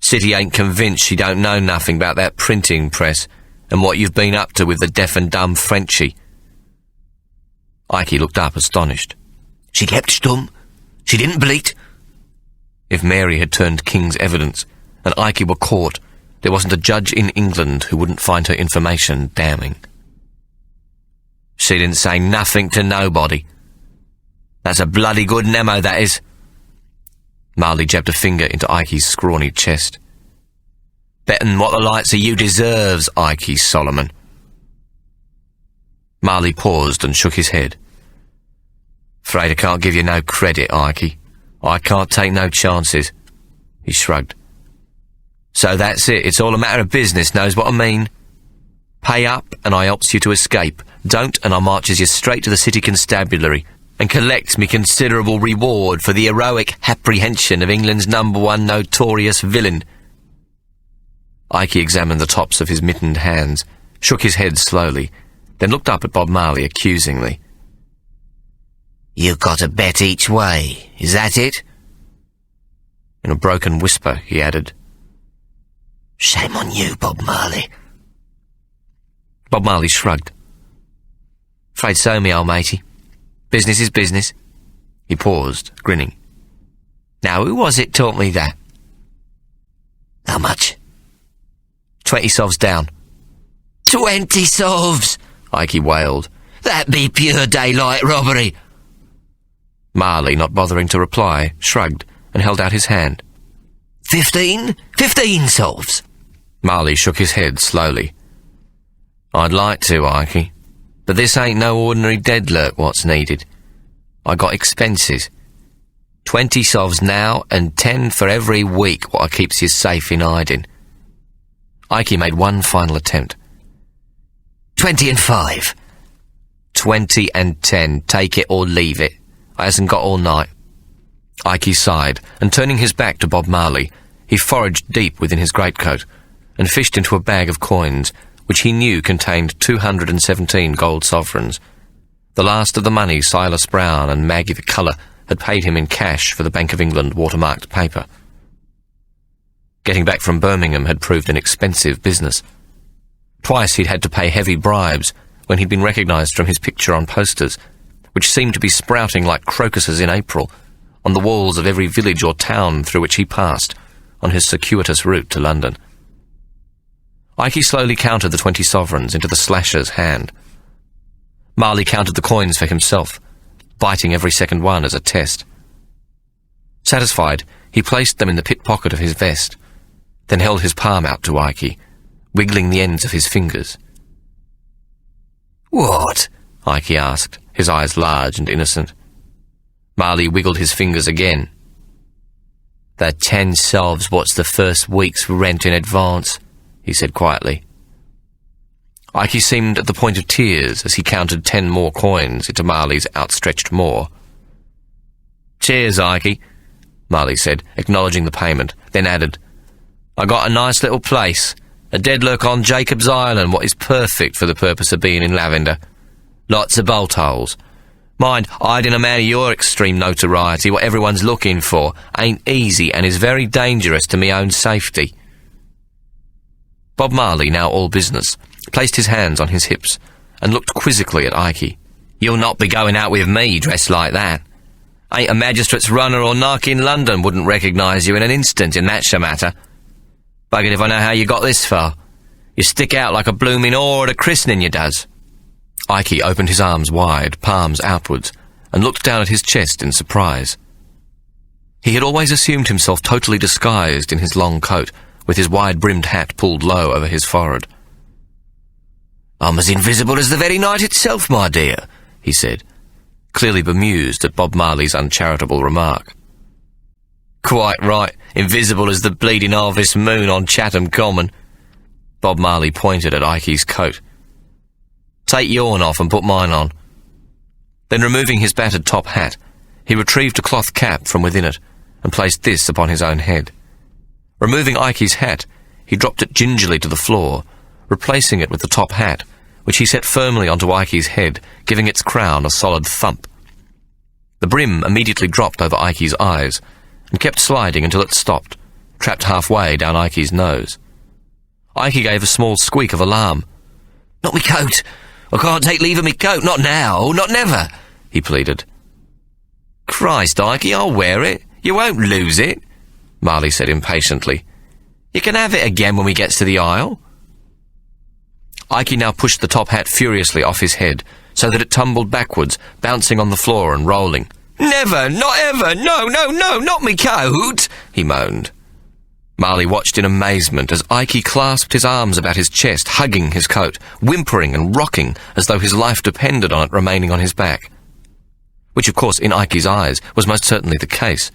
City ain't convinced she don't know nothing about that printing press and what you've been up to with the deaf and dumb Frenchie. Ikey looked up, astonished. She kept stum. She didn't bleat. If Mary had turned King's evidence and Ikey were caught, there wasn't a judge in England who wouldn't find her information damning. She didn't say nothing to nobody. That's a bloody good memo, that is. Marley jabbed a finger into Ikey's scrawny chest. Bettin' what the likes of you deserves, Ikey Solomon. Marley paused and shook his head. Afraid I can't give you no credit, Ikey. I can't take no chances. He shrugged. So that's it. It's all a matter of business, knows what I mean? Pay up and I helps you to escape. Don't and I marches you straight to the city constabulary and collects me considerable reward for the heroic apprehension of England's #1 notorious villain. Ikey examined the tops of his mittened hands, shook his head slowly, then looked up at Bob Marley accusingly. You got a bet each way, is that it? In a broken whisper, he added, Shame on you, Bob Marley. Bob Marley shrugged. Afraid so, me old matey. Business is business. He paused, grinning. Now, who was it taught me that? How much? 20 sovs down. 20 sovs! Ikey wailed. That be pure daylight robbery. Marley, not bothering to reply, shrugged and held out his hand. 15? 15 sovs. Marley shook his head slowly. I'd like to, Ikey, but this ain't no ordinary deadlerk what's needed. I got expenses. 20 sovs now and 10 for every week what I keeps you safe in hiding. Ikey made one final attempt. 20 and 5. 20 and 10. Take it or leave it. I hasn't got all night. Ikey sighed, and turning his back to Bob Marley, he foraged deep within his greatcoat and fished into a bag of coins, which he knew contained 217 gold sovereigns, the last of the money Silas Brown and Maggie the Colour had paid him in cash for the Bank of England watermarked paper. Getting back from Birmingham had proved an expensive business. Twice he'd had to pay heavy bribes when he'd been recognised from his picture on posters, which seemed to be sprouting like crocuses in April, on the walls of every village or town through which he passed on his circuitous route to London. Ikey slowly counted the 20 sovereigns into the slasher's hand. Marley counted the coins for himself, biting every second one as a test. Satisfied, he placed them in the pit pocket of his vest, then held his palm out to Ikey, wiggling the ends of his fingers. What? Ikey asked, his eyes large and innocent. Marley wiggled his fingers again. The 10 sovs what's the first week's rent in advance, he said quietly. Ikey seemed at the point of tears as he counted 10 more coins into Marley's outstretched maw. Cheers, Ikey, Marley said, acknowledging the payment, then added, I got a nice little place, a deadlock on Jacob's Island, what is perfect for the purpose of being in lavender. Lots of bolt holes. Mind, hiding a man of your extreme notoriety, what everyone's looking for, ain't easy and is very dangerous to me own safety. Bob Marley, now all business, placed his hands on his hips and looked quizzically at Ikey. You'll not be going out with me dressed like that. Ain't a magistrate's runner or nark in London wouldn't recognise you in an instant in that matter. Buggered if I know how you got this far. You stick out like a blooming oar at a christening, you does. Ikey opened his arms wide, palms outwards, and looked down at his chest in surprise. He had always assumed himself totally disguised in his long coat, with his wide-brimmed hat pulled low over his forehead. I'm as invisible as the very night itself, my dear, he said, clearly bemused at Bob Marley's uncharitable remark. Quite right, invisible as the bleeding harvest moon on Chatham Common. Bob Marley pointed at Ikey's coat. Take yourn off and put mine on. Then removing his battered top hat, he retrieved a cloth cap from within it and placed this upon his own head. Removing Ikey's hat, he dropped it gingerly to the floor, replacing it with the top hat, which he set firmly onto Ikey's head, giving its crown a solid thump. The brim immediately dropped over Ikey's eyes, and kept sliding until it stopped, trapped halfway down Ikey's nose. Ikey gave a small squeak of alarm. "Not me coat! I can't take leave of me coat, not now, not never," he pleaded. "Christ, Ikey, I'll wear it. You won't lose it," Marley said impatiently. "You can have it again when we gets to the aisle." Ikey now pushed the top hat furiously off his head, so that it tumbled backwards, bouncing on the floor and rolling. "Never, not ever, no, not me coat," he moaned. Marley watched in amazement as Ikey clasped his arms about his chest, hugging his coat, whimpering and rocking as though his life depended on it remaining on his back. Which, of course, in Ikey's eyes, was most certainly the case.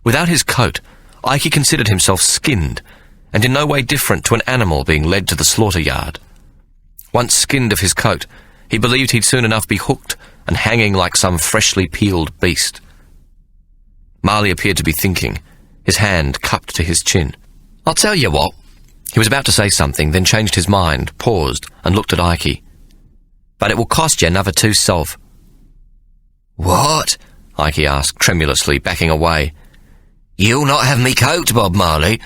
Without his coat, Ikey considered himself skinned, and in no way different to an animal being led to the slaughter yard. Once skinned of his coat, he believed he'd soon enough be hooked and hanging like some freshly peeled beast. Marley appeared to be thinking, his hand cupped to his chin. "I'll tell you what." He was about to say something, then changed his mind, paused, and looked at Ikey. "But it will cost you another 2 sov." "What?" Ikey asked tremulously, backing away. "You'll not have me coat, Bob Marley?"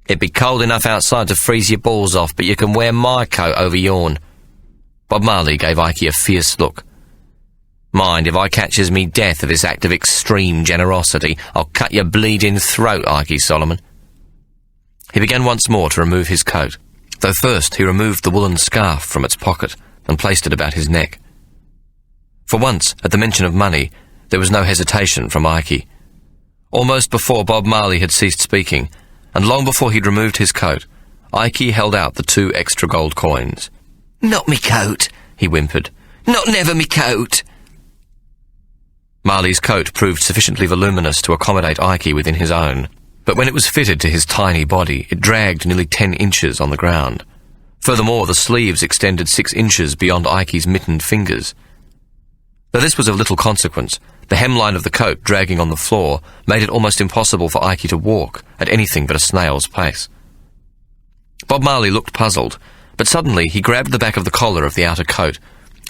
"It'd be cold enough outside to freeze your balls off, but you can wear my coat over yourn." Bob Marley gave Ikey a fierce look. "Mind, if I catches me death of this act of extreme generosity, I'll cut your bleeding throat, Ikey Solomon." He began once more to remove his coat, though first he removed the woolen scarf from its pocket and placed it about his neck. For once, at the mention of money, there was no hesitation from Ikey. Almost before Bob Marley had ceased speaking, and long before he'd removed his coat, Ikey held out the 2 extra gold coins. "Not me coat," he whimpered. "Not never me coat." Marley's coat proved sufficiently voluminous to accommodate Ikey within his own, but when it was fitted to his tiny body, it dragged nearly 10 inches on the ground. Furthermore, the sleeves extended 6 inches beyond Ikey's mittened fingers. Though this was of little consequence, the hemline of the coat dragging on the floor made it almost impossible for Ikey to walk at anything but a snail's pace. Bob Marley looked puzzled, but suddenly he grabbed the back of the collar of the outer coat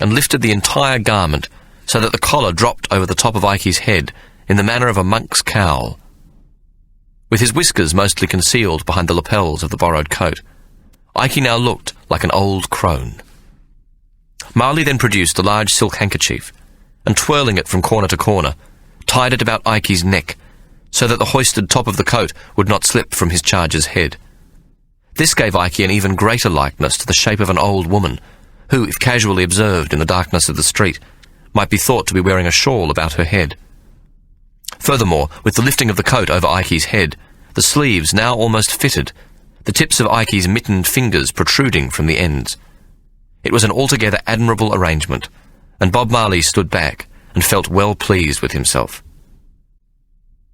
and lifted the entire garment so that the collar dropped over the top of Ikey's head in the manner of a monk's cowl. With his whiskers mostly concealed behind the lapels of the borrowed coat, Ikey now looked like an old crone. Marley then produced a large silk handkerchief, and twirling it from corner to corner, tied it about Ikey's neck, so that the hoisted top of the coat would not slip from his charger's head. This gave Ikey an even greater likeness to the shape of an old woman, who, if casually observed in the darkness of the street, might be thought to be wearing a shawl about her head. Furthermore, with the lifting of the coat over Ikey's head, the sleeves now almost fitted, the tips of Ikey's mittened fingers protruding from the ends. It was an altogether admirable arrangement, and Bob Marley stood back and felt well pleased with himself.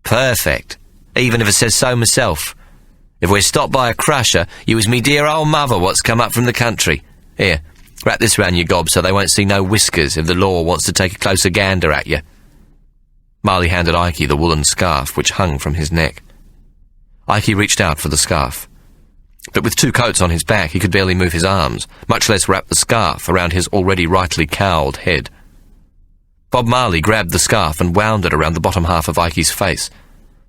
"Perfect, even if I says so myself. If we're stopped by a crusher, you was me dear old mother what's come up from the country. Here, wrap this round your gob so they won't see no whiskers if the law wants to take a closer gander at you." Marley handed Ikey the woolen scarf which hung from his neck. Ikey reached out for the scarf, but with 2 coats on his back he could barely move his arms, much less wrap the scarf around his already rightly cowled head. Bob Marley grabbed the scarf and wound it around the bottom half of Ikey's face,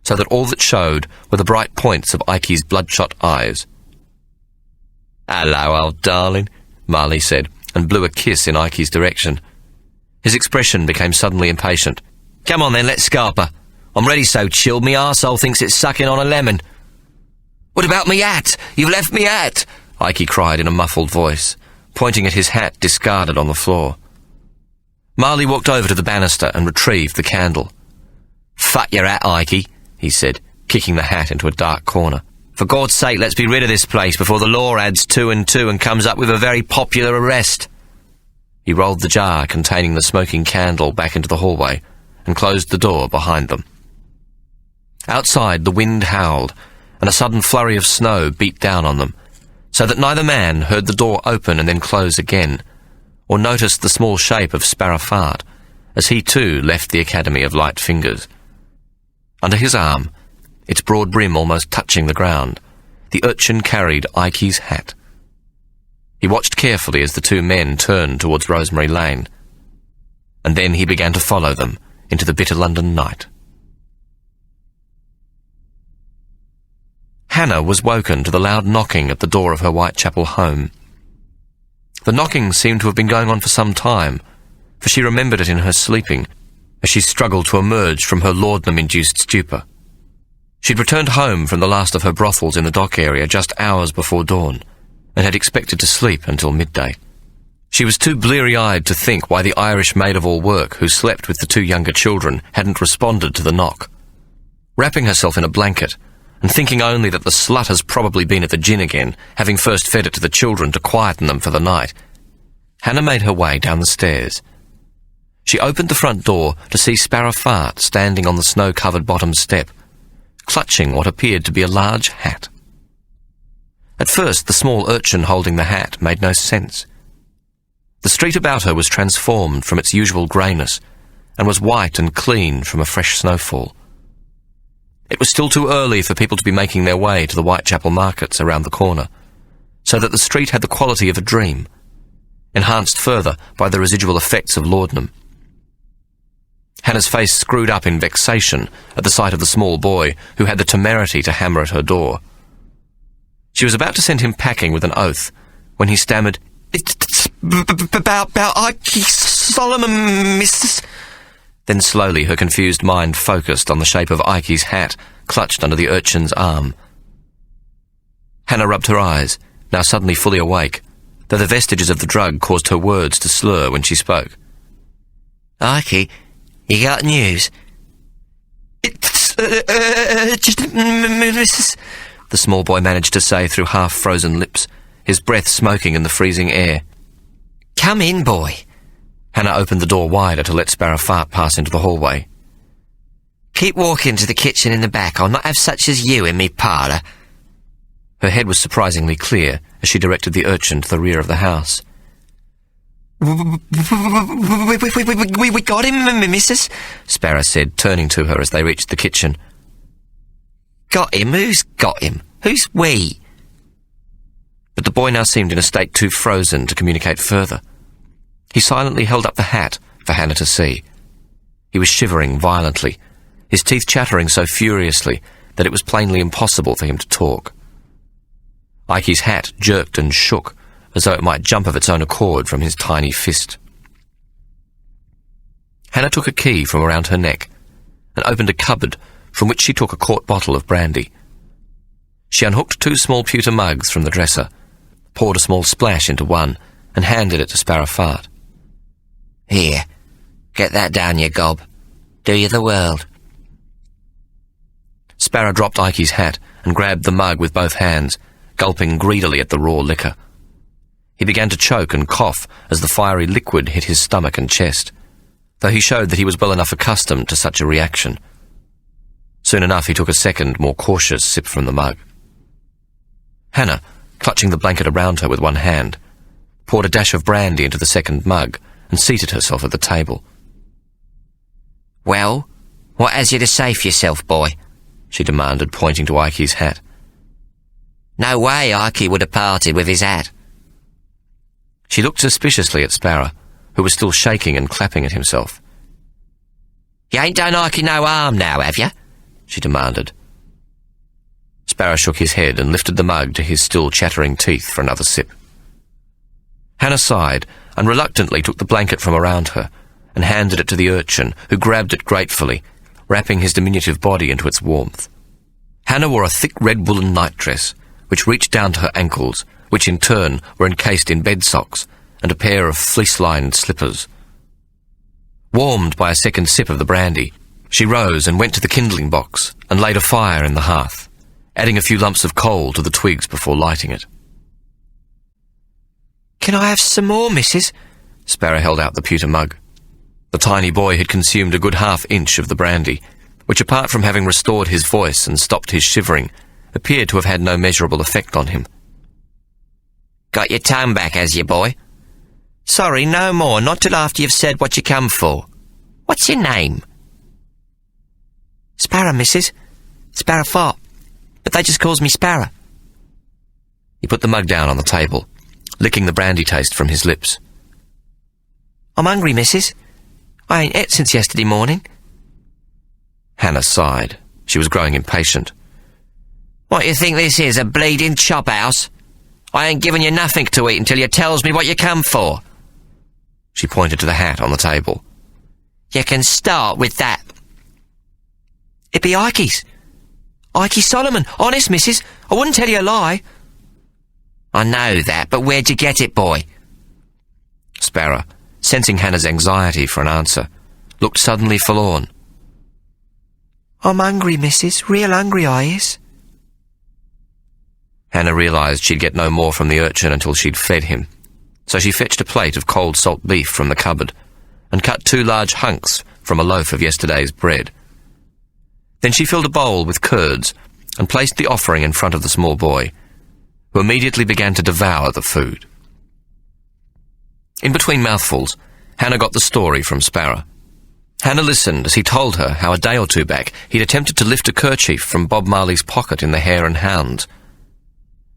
so that all that showed were the bright points of Ikey's bloodshot eyes. "Hello, old darling," Marley said, and blew a kiss in Ikey's direction. His expression became suddenly impatient. "Come on then, let's scarper. I'm ready so chilled me arsehole thinks it's sucking on a lemon." "What about me hat? You've left me hat!" Ikey cried in a muffled voice, pointing at his hat discarded on the floor. Marley walked over to the banister and retrieved the candle. "Fuck your hat, Ikey," he said, kicking the hat into a dark corner. "For God's sake, let's be rid of this place before the law adds 2 and 2 and comes up with a very popular arrest." He rolled the jar containing the smoking candle back into the hallway and closed the door behind them. Outside, the wind howled, and a sudden flurry of snow beat down on them, so that neither man heard the door open and then close again, or noticed the small shape of Sparrowfart, as he too left the Academy of Light Fingers. Under his arm, its broad brim almost touching the ground, the urchin carried Ikey's hat. He watched carefully as the 2 men turned towards Rosemary Lane, and then he began to follow them into the bitter London night. Hannah was woken to the loud knocking at the door of her Whitechapel home. The knocking seemed to have been going on for some time, for she remembered it in her sleeping, as she struggled to emerge from her laudanum-induced stupor. She'd returned home from the last of her brothels in the dock area just hours before dawn, and had expected to sleep until midday. She was too bleary-eyed to think why the Irish maid-of-all-work who slept with the two younger children hadn't responded to the knock. Wrapping herself in a blanket, and thinking only that the slut has probably been at the gin again, having first fed it to the children to quieten them for the night, Hannah made her way down the stairs. She opened the front door to see Sparrow Fart standing on the snow-covered bottom step, clutching what appeared to be a large hat. At first, the small urchin holding the hat made no sense. The street about her was transformed from its usual greyness, and was white and clean from a fresh snowfall. It was still too early for people to be making their way to the Whitechapel markets around the corner, so that the street had the quality of a dream, enhanced further by the residual effects of laudanum. Hannah's face screwed up in vexation at the sight of the small boy who had the temerity to hammer at her door. She was about to send him packing with an oath, when he stammered, "It's about Ikey Solomon, missus." Then slowly her confused mind focused on the shape of Ikey's hat clutched under the urchin's arm. Hannah rubbed her eyes, now suddenly fully awake, though the vestiges of the drug caused her words to slur when she spoke. Ikey, you got news? It's just, missus, the small boy managed to say through half-frozen lips, his breath smoking in the freezing air. Come in, boy. Hannah opened the door wider to let Sparrow Fart pass into the hallway. Keep walking to the kitchen in the back. I'll not have such as you in me parlour. Her head was surprisingly clear as she directed the urchin to the rear of the house. We got him, missus, Sparrow said, turning to her as they reached the kitchen. Got him? Who's got him? Who's we? But the boy now seemed in a state too frozen to communicate further. He silently held up the hat for Hannah to see. He was shivering violently, his teeth chattering so furiously that it was plainly impossible for him to talk. Ikey's hat jerked and shook, as though it might jump of its own accord from his tiny fist. Hannah took a key from around her neck and opened a cupboard from which she took a quart bottle of brandy. She unhooked 2 small pewter mugs from the dresser, poured a small splash into one, and handed it to Sparrow Fart. Here, get that down, you gob. Do you the world. Sparrow dropped Ikey's hat and grabbed the mug with both hands, gulping greedily at the raw liquor. He began to choke and cough as the fiery liquid hit his stomach and chest, though he showed that he was well enough accustomed to such a reaction. Soon enough he took a second, more cautious sip from the mug. Hannah, clutching the blanket around her with one hand, poured a dash of brandy into the second mug and seated herself at the table. Well, what has you to say for yourself, boy? She demanded, pointing to Ikey's hat. No way Ikey would have parted with his hat. She looked suspiciously at Sparrow, who was still shaking and clapping at himself. You ain't done Ikey no harm now, have you? She demanded. Sparrow shook his head and lifted the mug to his still chattering teeth for another sip. Hannah sighed and reluctantly took the blanket from around her and handed it to the urchin, who grabbed it gratefully, wrapping his diminutive body into its warmth. Hannah wore a thick red woolen nightdress, which reached down to her ankles, which in turn were encased in bed socks, and a pair of fleece-lined slippers. Warmed by a second sip of the brandy, she rose and went to the kindling box and laid a fire in the hearth, adding a few lumps of coal to the twigs before lighting it. Can I have some more, missus? Sparrow held out the pewter mug. The tiny boy had consumed a good half-inch of the brandy, which, apart from having restored his voice and stopped his shivering, appeared to have had no measurable effect on him. Got your tongue back, has you, boy? Sorry, no more, not till after you've said what you come for. What's your name? Sparrow, missus. Sparrow Fart. But they just calls me Sparrow. He put the mug down on the table, licking the brandy taste from his lips. I'm hungry, missus. I ain't ate since yesterday morning. Hannah sighed. She was growing impatient. What, you think this is, a bleeding chop house? I ain't giving you nothing to eat until you tells me what you come for. She pointed to the hat on the table. You can start with that. It be Ikey's. Ikey Solomon. Honest, missus. I wouldn't tell you a lie. I know that, but where'd you get it, boy? Sparrow, sensing Hannah's anxiety for an answer, looked suddenly forlorn. I'm hungry, missus. Real hungry, I is. Hannah realised she'd get no more from the urchin until she'd fed him, so she fetched a plate of cold salt beef from the cupboard and cut 2 large hunks from a loaf of yesterday's bread. Then she filled a bowl with curds and placed the offering in front of the small boy, who immediately began to devour the food. In between mouthfuls, Hannah got the story from Sparrow. Hannah listened as he told her how a day or 2 back he'd attempted to lift a kerchief from Bob Marley's pocket in the Hare and Hounds.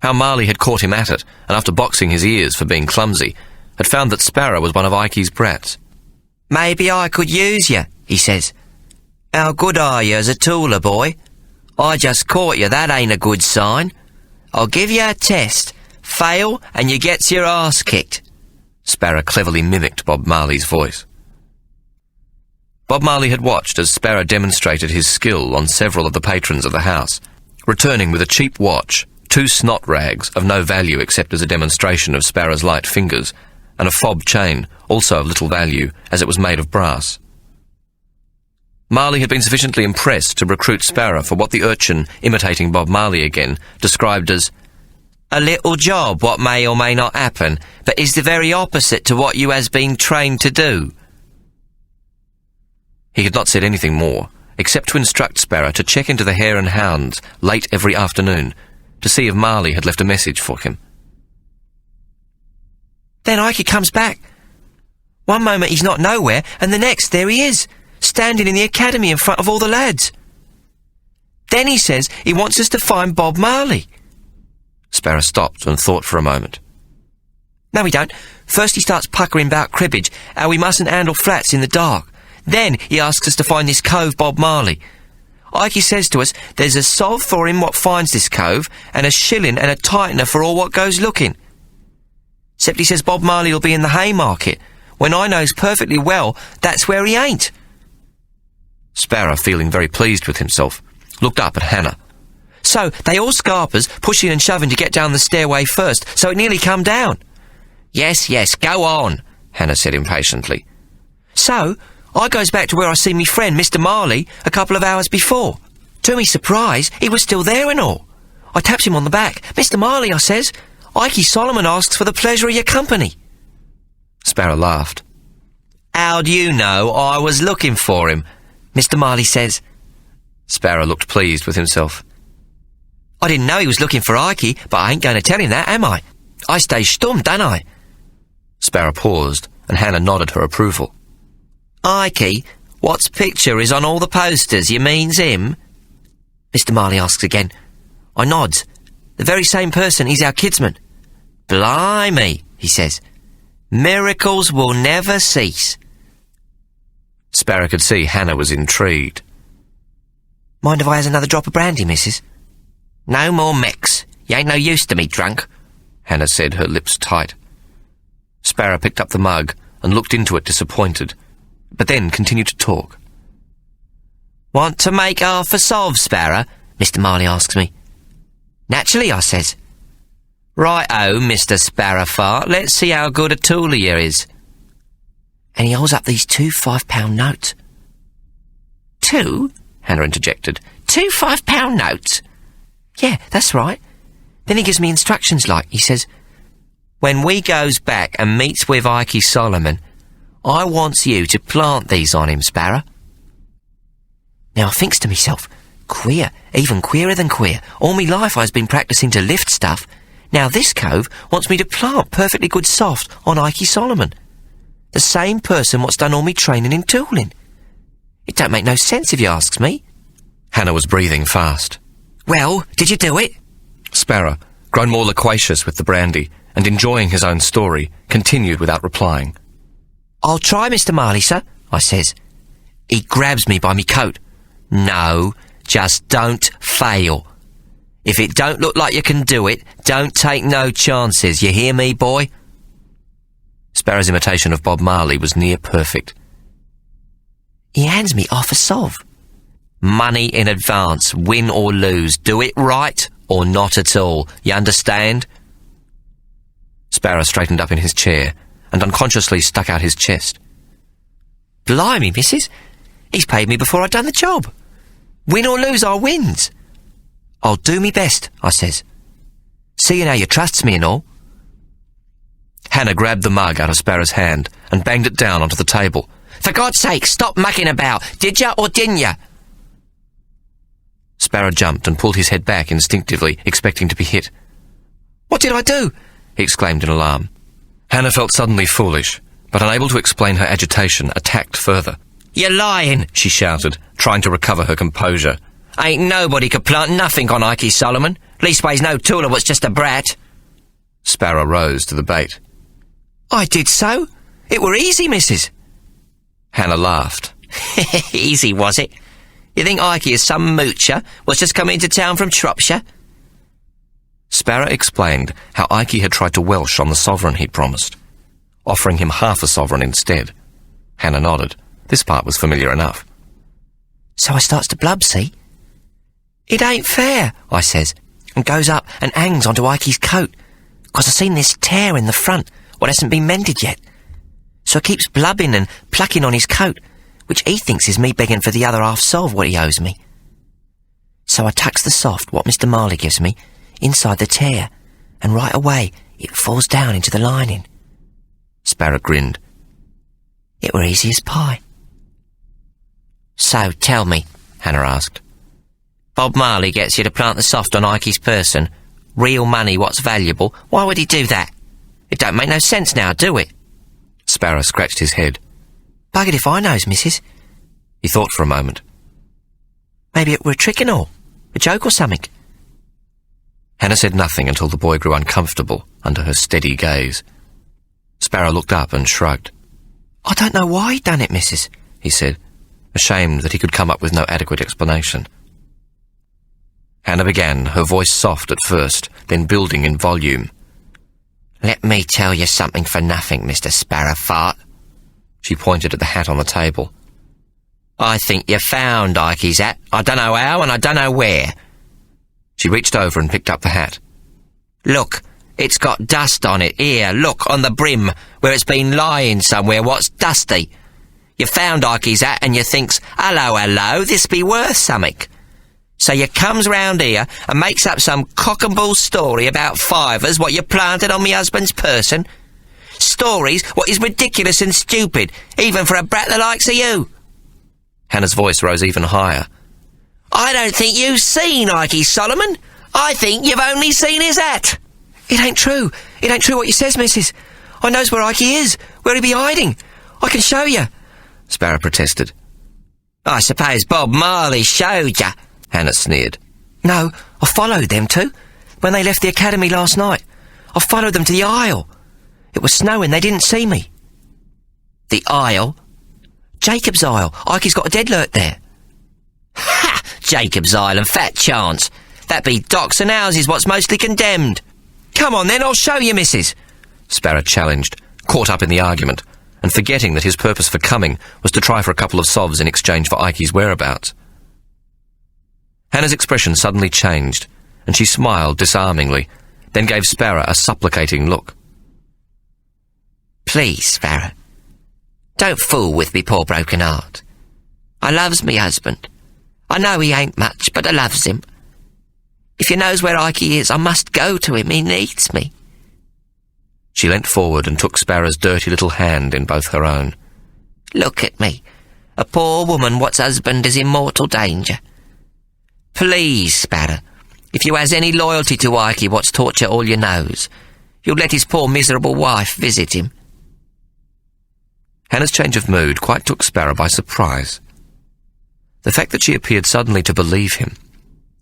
How Marley had caught him at it, and after boxing his ears for being clumsy, had found that Sparrow was one of Ikey's brats. Maybe I could use you, he says. How good are you as a tooler, boy? I just caught you, that ain't a good sign. I'll give you a test. Fail, and you gets your arse kicked. Sparrow cleverly mimicked Bob Marley's voice. Bob Marley had watched as Sparrow demonstrated his skill on several of the patrons of the house, returning with a cheap watch, 2 snot rags of no value except as a demonstration of Sparrow's light fingers, and a fob chain, also of little value, as it was made of brass. Marley had been sufficiently impressed to recruit Sparrow for what the urchin, imitating Bob Marley again, described as a little job what may or may not happen, but is the very opposite to what you has been trained to do. He had not said anything more, except to instruct Sparrow to check into the Hare and Hounds late every afternoon, to see if Marley had left a message for him. Then Ikey comes back. One moment he's not nowhere, and the next there he is, standing in the academy in front of all the lads. Then he says he wants us to find Bob Marley. Sparrow stopped and thought for a moment. No, he don't. First he starts puckering about cribbage, how we mustn't handle flats in the dark. Then he asks us to find this cove Bob Marley. Ikey says to us there's a sov for him what finds this cove, and a shilling and a tightener for all what goes looking. Except he says Bob Marley will be in the Haymarket, when I knows perfectly well that's where he ain't. Sparrow, feeling very pleased with himself, looked up at Hannah. So they all scarpers, pushing and shoving to get down the stairway first, so it nearly come down. Yes, go on, Hannah said impatiently. So I goes back to where I seen me friend, Mr. Marley, a couple of hours before. To me surprise, he was still there and all. I taps him on the back. Mr. Marley, I says, Ikey Solomon asks for the pleasure of your company. Sparrow laughed. How do you know I was looking for him? Mr. Marley says. Sparrow looked pleased with himself. I didn't know he was looking for Ikey, but I ain't going to tell him that, am I? I stay stum, don't I? Sparrow paused, and Hannah nodded her approval. Ikey, what's picture is on all the posters, you means him? Mr. Marley asks again. I nods. The very same person, he's our kidsman. Blimey, he says. Miracles will never cease. Sparrow could see Hannah was intrigued. Mind if I has another drop of brandy, missus? No more mix. You ain't no use to me, drunk, Hannah said, her lips tight. Sparrow picked up the mug and looked into it disappointed, but then continued to talk. Want to make half a solve, Sparrow? Mr. Marley asks me. Naturally, I says. Right-o, Mr. Sparrowfart, let's see how good a tooler you is. And he holds up these 2 £5 notes. 2? Hannah interjected. 2 £5 notes? Yeah, that's right. Then he gives me instructions like, he says, when we goes back and meets with Ikey Solomon, I wants you to plant these on him, Sparrow. Now I thinks to myself, queer, even queerer than queer. All me life I's been practising to lift stuff. Now this cove wants me to plant perfectly good soft on Ikey Solomon. The same person what's done all me training in tooling. It don't make no sense if you asks me. Hannah was breathing fast. Well, did you do it? Sparrow, grown more loquacious with the brandy and enjoying his own story, continued without replying. I'll try, Mr. Marley, sir, I says. He grabs me by me coat. No, just don't fail. If it don't look like you can do it, don't take no chances, you hear me, boy? Sparrow's imitation of Bob Marley was near perfect. He hands me half a sov. Money in advance, win or lose. Do it right or not at all. You understand? Sparrow straightened up in his chair and unconsciously stuck out his chest. Blimey, missus. He's paid me before I'd done the job. Win or lose, I wins. I'll do me best, I says. Seeing how you trusts me and all. Hannah grabbed the mug out of Sparrow's hand and banged it down onto the table. For God's sake, stop mucking about. Did ya or didn't ya? Sparrow jumped and pulled his head back instinctively, expecting to be hit. What did I do? He exclaimed in alarm. Hannah felt suddenly foolish, but unable to explain her agitation, attacked further. You're lying, she shouted, trying to recover her composure. Ain't nobody could plant nothing on Ikey Solomon. Leastways no tooler was just a brat. Sparrow rose to the bait. I did so. It were easy, missus. Hannah laughed. Easy, was it? You think Ikey is some moocher was just come into town from Shropshire? Sparrow explained how Ikey had tried to welsh on the sovereign he'd promised, offering him half a sovereign instead. Hannah nodded. This part was familiar enough. So I starts to blub, see? It ain't fair, I says, and goes up and hangs onto Ikey's coat, 'cause I seen this tear in the front, what hasn't been mended yet. So I keeps blubbing and plucking on his coat, which he thinks is me begging for the other half sov what he owes me. So I tucks the soft, what Mr. Marley gives me, inside the tear, and right away it falls down into the lining. Sparrow grinned. It were easy as pie. So, tell me, Hannah asked. Bob Marley gets you to plant the soft on Ikey's person. Real money what's valuable. Why would he do that? It don't make no sense now, do it? Sparrow scratched his head. Buggered if I knows, missus. He thought for a moment. Maybe it were a trick and all. A joke or something. Hannah said nothing until the boy grew uncomfortable under her steady gaze. Sparrow looked up and shrugged. I don't know why he done it, missus, he said, ashamed that he could come up with no adequate explanation. Hannah began, her voice soft at first, then building in volume. Let me tell you something for nothing, Mr. Sparrowfart. She pointed at the hat on the table. I think you found Ikey's hat. I don't know how and I don't know where. She reached over and picked up the hat. Look, it's got dust on it. Here, look, on the brim, where it's been lying somewhere what's dusty. You found Ikey's hat and you thinks, hello, hello, this be worth something. So you comes round here and makes up some cock and bull story about fivers what you planted on me husband's person. Stories what is ridiculous and stupid, even for a brat the likes of you. Hannah's voice rose even higher. I don't think you've seen Ikey Solomon. I think you've only seen his hat. It ain't true. It ain't true what you says, missus. I knows where Ikey is, where he be hiding. I can show you. Sparrow protested. I suppose Bob Marley showed you, Hannah sneered. No, I followed them two. When they left the academy last night, I followed them to the aisle. It was snowing, they didn't see me. The aisle? Jacob's Isle. Ikey's got a dead lurk there. Ha! Jacob's Island, fat chance. That be docks and houses what's mostly condemned. Come on then, I'll show you, missus. Sparrow challenged, caught up in the argument, and forgetting that his purpose for coming was to try for a couple of sovs in exchange for Ikey's whereabouts. Hannah's expression suddenly changed, and she smiled disarmingly, then gave Sparrow a supplicating look. Please, Sparrow, don't fool with me poor broken heart. I loves me husband. I know he ain't much, but I loves him. If you knows where Ikey is, I must go to him. He needs me. She leant forward and took Sparrow's dirty little hand in both her own. Look at me, a poor woman what's husband is in mortal danger. Please, Sparrow, if you has any loyalty to Ikey what's taught you all you knows, you'll let his poor miserable wife visit him. Hannah's change of mood quite took Sparrow by surprise. The fact that she appeared suddenly to believe him,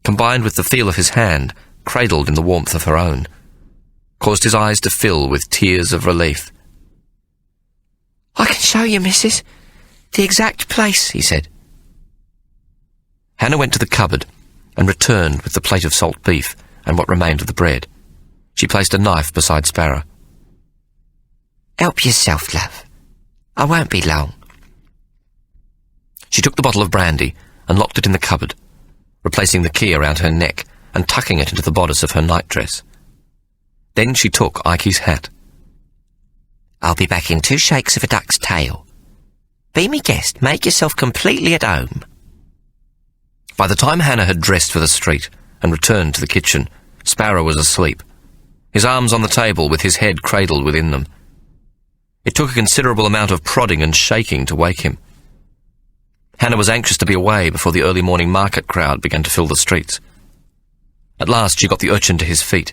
combined with the feel of his hand, cradled in the warmth of her own, caused his eyes to fill with tears of relief. I can show you, missus. The exact place, he said. Hannah went to the cupboard and returned with the plate of salt beef and what remained of the bread. She placed a knife beside Sparrow. "Help yourself, love. I won't be long." She took the bottle of brandy and locked it in the cupboard, replacing the key around her neck and tucking it into the bodice of her nightdress. Then she took Ikey's hat. "I'll be back in 2 shakes of a duck's tail. Be me guest, make yourself completely at home." By the time Hannah had dressed for the street and returned to the kitchen, Sparrow was asleep, his arms on the table with his head cradled within them. It took a considerable amount of prodding and shaking to wake him. Hannah was anxious to be away before the early morning market crowd began to fill the streets. At last she got the urchin to his feet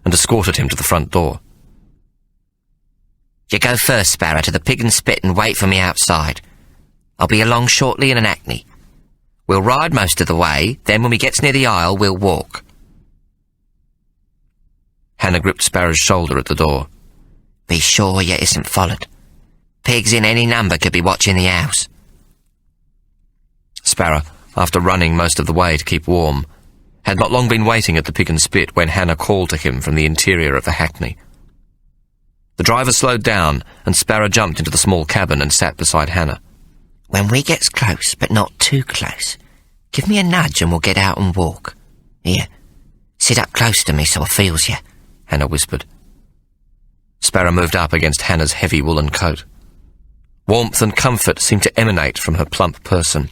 and escorted him to the front door. "You go first, Sparrow, to the Pig and Spit and wait for me outside. I'll be along shortly in an hackney. We'll ride most of the way, then when we gets near the aisle, we'll walk." Hannah gripped Sparrow's shoulder at the door. "Be sure you isn't followed. Pigs in any number could be watching the house." Sparrow, after running most of the way to keep warm, had not long been waiting at the Pig and Spit when Hannah called to him from the interior of the hackney. The driver slowed down, and Sparrow jumped into the small cabin and sat beside Hannah. "When we gets close, but not too close, give me a nudge and we'll get out and walk. Here, sit up close to me so I feels you," Hannah whispered. Sparrow moved up against Hannah's heavy woolen coat. Warmth and comfort seemed to emanate from her plump person.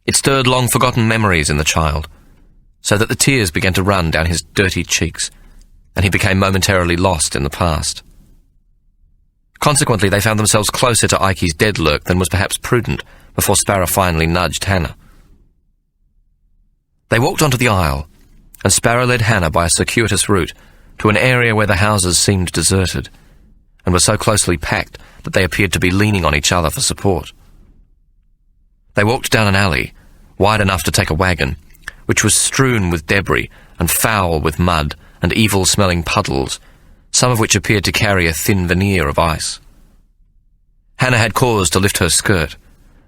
It stirred long-forgotten memories in the child, so that the tears began to run down his dirty cheeks, and he became momentarily lost in the past. Consequently, they found themselves closer to Ikey's dead lurk than was perhaps prudent before Sparrow finally nudged Hannah. They walked onto the aisle, and Sparrow led Hannah by a circuitous route to an area where the houses seemed deserted, and were so closely packed that they appeared to be leaning on each other for support. They walked down an alley, wide enough to take a wagon, which was strewn with debris and foul with mud and evil-smelling puddles, some of which appeared to carry a thin veneer of ice. Hannah had cause to lift her skirt,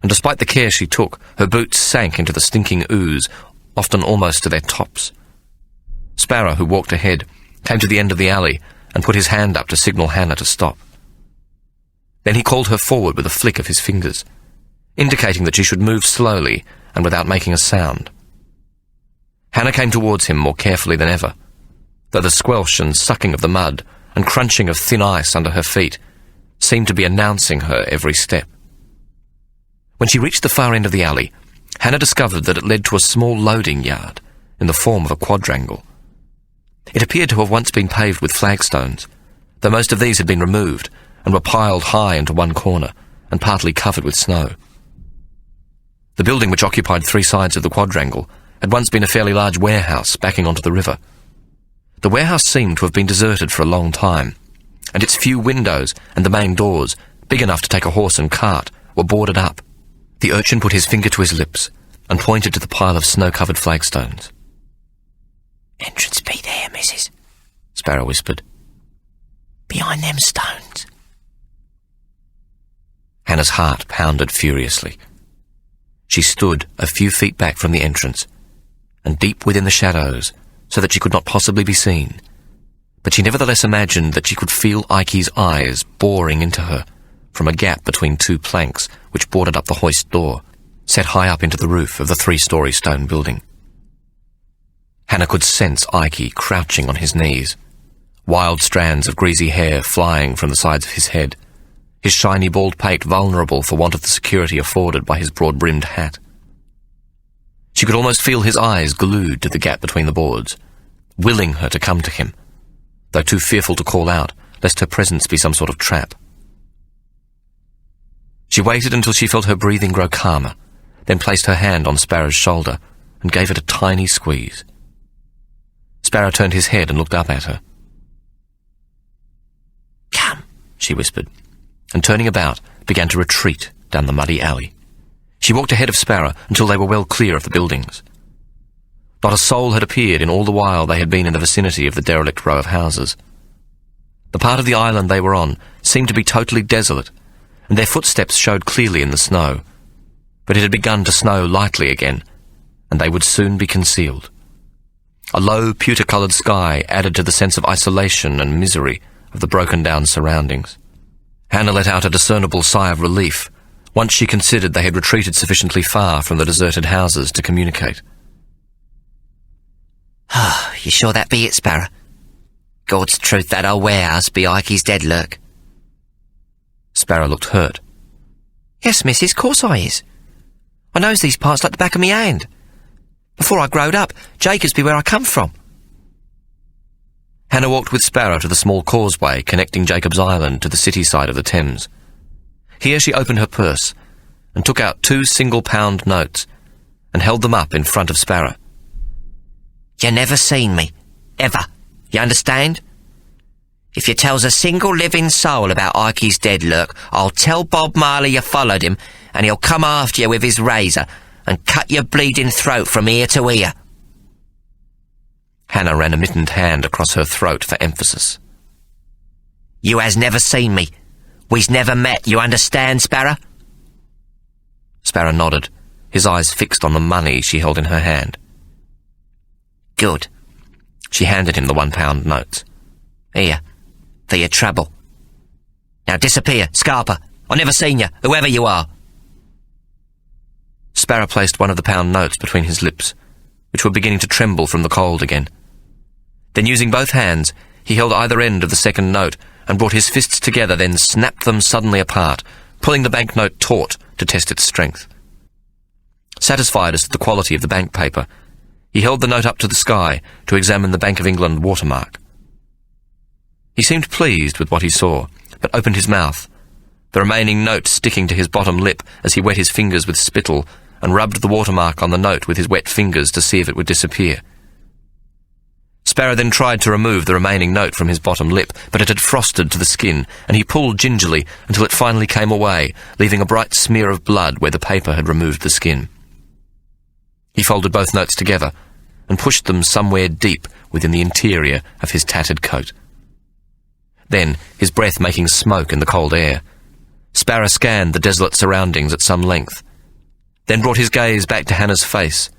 and despite the care she took, her boots sank into the stinking ooze, often almost to their tops. Sparrow, who walked ahead, came to the end of the alley and put his hand up to signal Hannah to stop. Then he called her forward with a flick of his fingers, indicating that she should move slowly and without making a sound. Hannah came towards him more carefully than ever, though the squelch and sucking of the mud and crunching of thin ice under her feet seemed to be announcing her every step. When she reached the far end of the alley, Hannah discovered that it led to a small loading yard in the form of a quadrangle. It appeared to have once been paved with flagstones, though most of these had been removed and were piled high into one corner and partly covered with snow. The building, which occupied 3 sides of the quadrangle, had once been a fairly large warehouse backing onto the river. The warehouse seemed to have been deserted for a long time, and its few windows and the main doors, big enough to take a horse and cart, were boarded up. The urchin put his finger to his lips and pointed to the pile of snow-covered flagstones. "Entrance be there, missus," Sparrow whispered. "Behind them stones." Hannah's heart pounded furiously. She stood a few feet back from the entrance, and deep within the shadows, so that she could not possibly be seen, but she nevertheless imagined that she could feel Ikey's eyes boring into her from a gap between 2 planks which boarded up the hoist door, set high up into the roof of the 3-story stone building. Hannah could sense Ikey crouching on his knees, wild strands of greasy hair flying from the sides of his head, his shiny bald pate vulnerable for want of the security afforded by his broad-brimmed hat. She could almost feel his eyes glued to the gap between the boards, willing her to come to him, though too fearful to call out, lest her presence be some sort of trap. She waited until she felt her breathing grow calmer, then placed her hand on Sparrow's shoulder and gave it a tiny squeeze. Sparrow turned his head and looked up at her. "Come," she whispered, and turning about, began to retreat down the muddy alley. She walked ahead of Sparrow until they were well clear of the buildings. Not a soul had appeared in all the while they had been in the vicinity of the derelict row of houses. The part of the island they were on seemed to be totally desolate, and their footsteps showed clearly in the snow, but it had begun to snow lightly again, and they would soon be concealed. A low, pewter-coloured sky added to the sense of isolation and misery of the broken-down surroundings. Hannah let out a discernible sigh of relief once she considered they had retreated sufficiently far from the deserted houses to communicate. Ah, you sure that be it, Sparrow? God's truth, that old warehouse be Ikey's dead lurk. Sparrow looked hurt. Yes, missus, course I is. I knows these parts like the back of me hand. Before I growed up, Jacobs be where I come from. Hannah walked with Sparrow to the small causeway connecting Jacob's Island to the city side of the Thames. Here she opened her purse and took out 2 single-pound notes and held them up in front of Sparrow. You never seen me. Ever. You understand? If you tells a single living soul about Ikey's dead lurk, I'll tell Bob Marley you followed him, and he'll come after you with his razor and cut your bleeding throat from ear to ear. Hannah ran a mittened hand across her throat for emphasis. You has never seen me. We's never met, you understand, Sparrow? Sparrow nodded, his eyes fixed on the money she held in her hand. Good. She handed him the £1 notes. Here, for your trouble. Now disappear, Scarper. I've never seen you, whoever you are. Sparrow placed one of the £1 notes between his lips, which were beginning to tremble from the cold again. Then, using both hands, he held either end of the second note and brought his fists together, then snapped them suddenly apart, pulling the banknote taut to test its strength. Satisfied as to the quality of the bank paper, he held the note up to the sky to examine the Bank of England watermark. He seemed pleased with what he saw, but opened his mouth, the remaining note sticking to his bottom lip as he wet his fingers with spittle and rubbed the watermark on the note with his wet fingers to see if it would disappear. Sparrow then tried to remove the remaining note from his bottom lip, but it had frosted to the skin, and he pulled gingerly until it finally came away, leaving a bright smear of blood where the paper had removed the skin. He folded both notes together and pushed them somewhere deep within the interior of his tattered coat. Then, his breath making smoke in the cold air, Sparrow scanned the desolate surroundings at some length, then brought his gaze back to Hannah's face,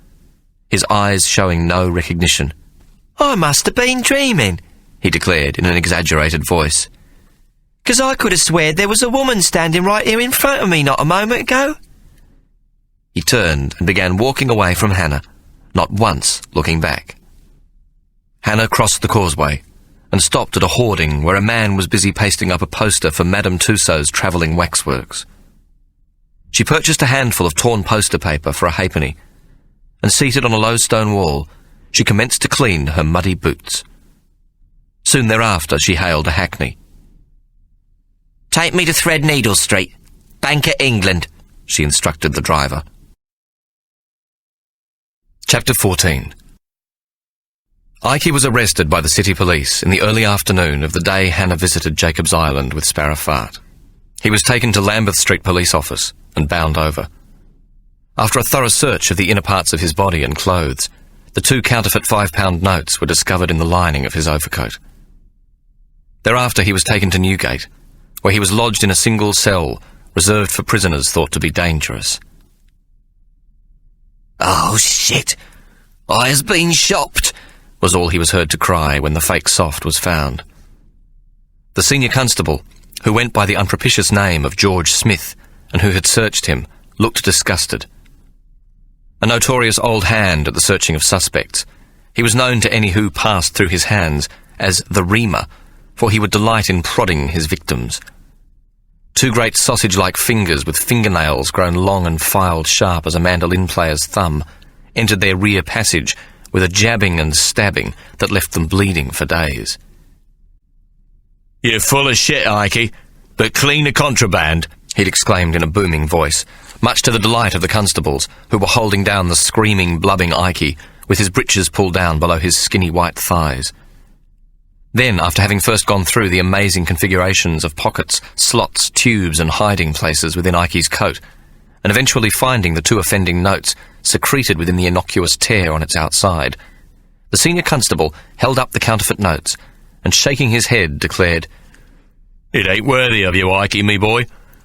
his eyes showing no recognition. I must have been dreaming, he declared in an exaggerated voice. 'Cause I could have sweared there was a woman standing right here in front of me not a moment ago. He turned and began walking away from Hannah, not once looking back. Hannah crossed the causeway and stopped at a hoarding where a man was busy pasting up a poster for Madame Tussaud's travelling waxworks. She purchased a handful of torn poster paper for a halfpenny, and seated on a low stone wall, she commenced to clean her muddy boots. Soon thereafter she hailed a hackney. Take me to Threadneedle Street, Bank of England, she instructed the driver. Chapter 14. Ikey was arrested by the city police in the early afternoon of the day Hannah visited Jacob's Island with Sparrow Fart. He was taken to Lambeth Street Police Office and bound over. After a thorough search of the inner parts of his body and clothes, the 2 counterfeit £5 notes were discovered in the lining of his overcoat. Thereafter he was taken to Newgate, where he was lodged in a single cell reserved for prisoners thought to be dangerous. Oh, shit! I has been shopped, was all he was heard to cry when the fake soft was found. The senior constable, who went by the unpropitious name of George Smith, and who had searched him, looked disgusted. A notorious old hand at the searching of suspects, he was known to any who passed through his hands as the reamer, for he would delight in prodding his victims. 2 great sausage-like fingers with fingernails grown long and filed sharp as a mandolin player's thumb entered their rear passage with a jabbing and stabbing that left them bleeding for days. "You're full of shit, Ikey, but clean the contraband," he'd exclaimed in a booming voice, much to the delight of the constables, who were holding down the screaming, blubbing Ikey, with his breeches pulled down below his skinny white thighs. Then, after having first gone through the amazing configurations of pockets, slots, tubes and hiding places within Ikey's coat, and eventually finding the 2 offending notes secreted within the innocuous tear on its outside, the senior constable held up the counterfeit notes, and shaking his head, declared, "It ain't worthy of you, Ikey, me boy.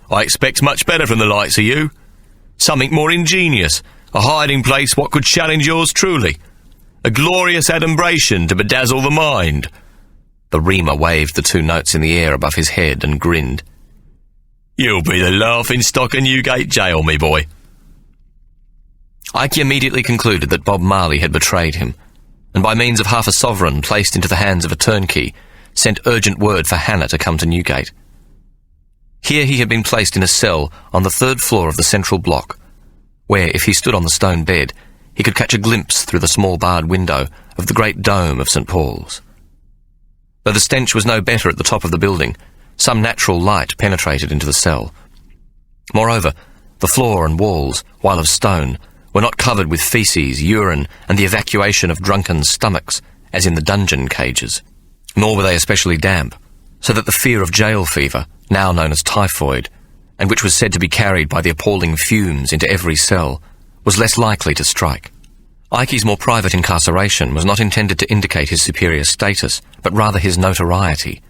I expects much better from the likes of you. Something more ingenious, A hiding place what could challenge yours truly. A glorious adumbration to bedazzle the mind. The reamer waved the 2 notes in the air above his head and grinned. You'll be the laughing-stock of Newgate Jail, me boy. Ike immediately concluded that Bob Marley had betrayed him, and by means of half a sovereign placed into the hands of a turnkey, sent urgent word for Hannah to come to Newgate. Here he had been placed in a cell on the 3rd floor of the central block, where, if he stood on the stone bed, he could catch a glimpse through the small barred window of the great dome of St. Paul's. Though the stench was no better at the top of the building, some natural light penetrated into the cell. Moreover, the floor and walls, while of stone, were not covered with feces, urine, and the evacuation of drunken stomachs, as in the dungeon cages. Nor were they especially damp, so that the fear of jail fever, now known as typhoid, and which was said to be carried by the appalling fumes into every cell, was less likely to strike. Ike's more private incarceration was not intended to indicate his superior status, but rather his notoriety.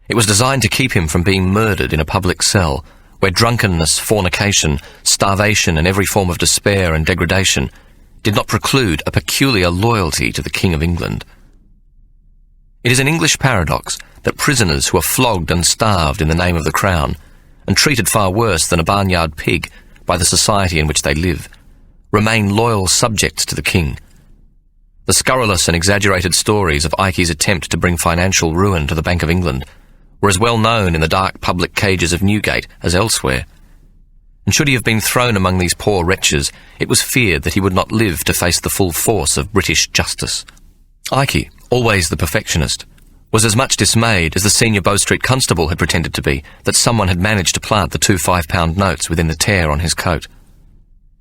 It was designed to keep him from being murdered in a public cell, where drunkenness, fornication, starvation, and every form of despair and degradation did not preclude a peculiar loyalty to the King of England. It is an English paradox that prisoners who are flogged and starved in the name of the Crown, and treated far worse than a barnyard pig by the society in which they live, remain loyal subjects to the King. The scurrilous and exaggerated stories of Ike's attempt to bring financial ruin to the Bank of England were as well known in the dark public cages of Newgate as elsewhere, and should he have been thrown among these poor wretches, it was feared that he would not live to face the full force of British justice. Ike, always the perfectionist, was as much dismayed as the senior Bow Street constable had pretended to be that someone had managed to plant the 2 £5 notes within the tear on his coat.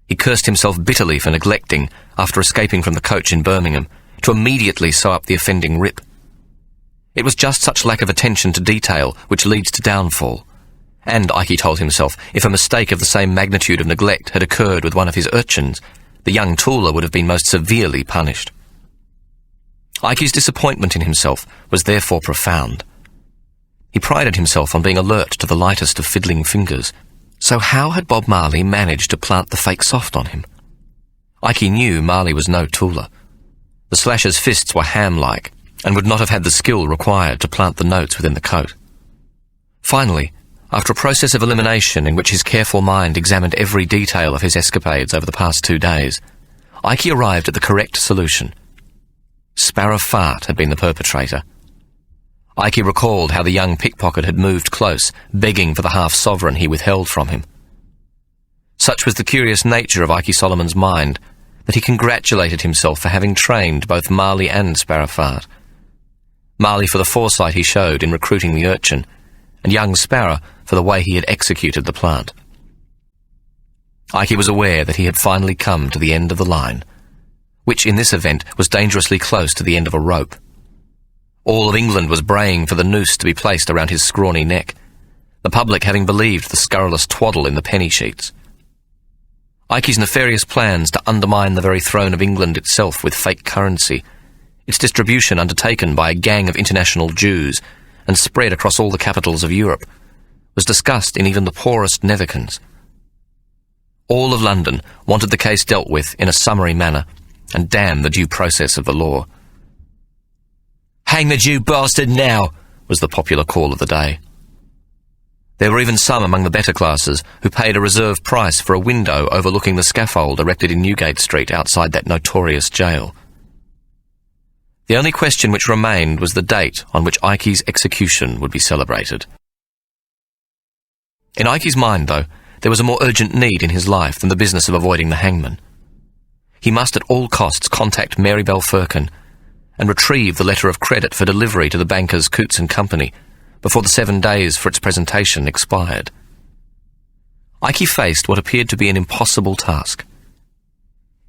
He cursed himself bitterly for neglecting, after escaping from the coach in Birmingham, to immediately sew up the offending rip. It was just such lack of attention to detail which leads to downfall, and, Ike told himself, if a mistake of the same magnitude of neglect had occurred with one of his urchins, the young Tooler would have been most severely punished. Ike's disappointment in himself was therefore profound. He prided himself on being alert to the lightest of fiddling fingers, so how had Bob Marley managed to plant the fake soft on him? Ike knew Marley was no Tooler. The slasher's fists were ham-like, and would not have had the skill required to plant the notes within the coat. Finally, after a process of elimination in which his careful mind examined every detail of his escapades over the past 2 days, Ike arrived at the correct solution. Sparrow Fart had been the perpetrator. Ike recalled how the young pickpocket had moved close, begging for the half-sovereign he withheld from him. Such was the curious nature of Ike Solomon's mind that he congratulated himself for having trained both Marley and Sparrow Fart. Marley for the foresight he showed in recruiting the urchin, and young Sparrow for the way he had executed the plant. Ike was aware that he had finally come to the end of the line, which in this event was dangerously close to the end of a rope. All of England was braying for the noose to be placed around his scrawny neck, the public having believed the scurrilous twaddle in the penny sheets. Ike's nefarious plans to undermine the very throne of England itself with fake currency, its distribution undertaken by a gang of international Jews and spread across all the capitals of Europe, was discussed in even the poorest nevikins. All of London wanted the case dealt with in a summary manner, and damn the due process of the law. "Hang the Jew bastard now," was the popular call of the day. There were even some among the better classes who paid a reserve price for a window overlooking the scaffold erected in Newgate Street outside that notorious jail. The only question which remained was the date on which Ike's execution would be celebrated. In Ike's mind, though, there was a more urgent need in his life than the business of avoiding the hangman. He must at all costs contact Mary Bell Firkin and retrieve the letter of credit for delivery to the bankers Coutts and Company before the 7 days for its presentation expired. Ike faced what appeared to be an impossible task.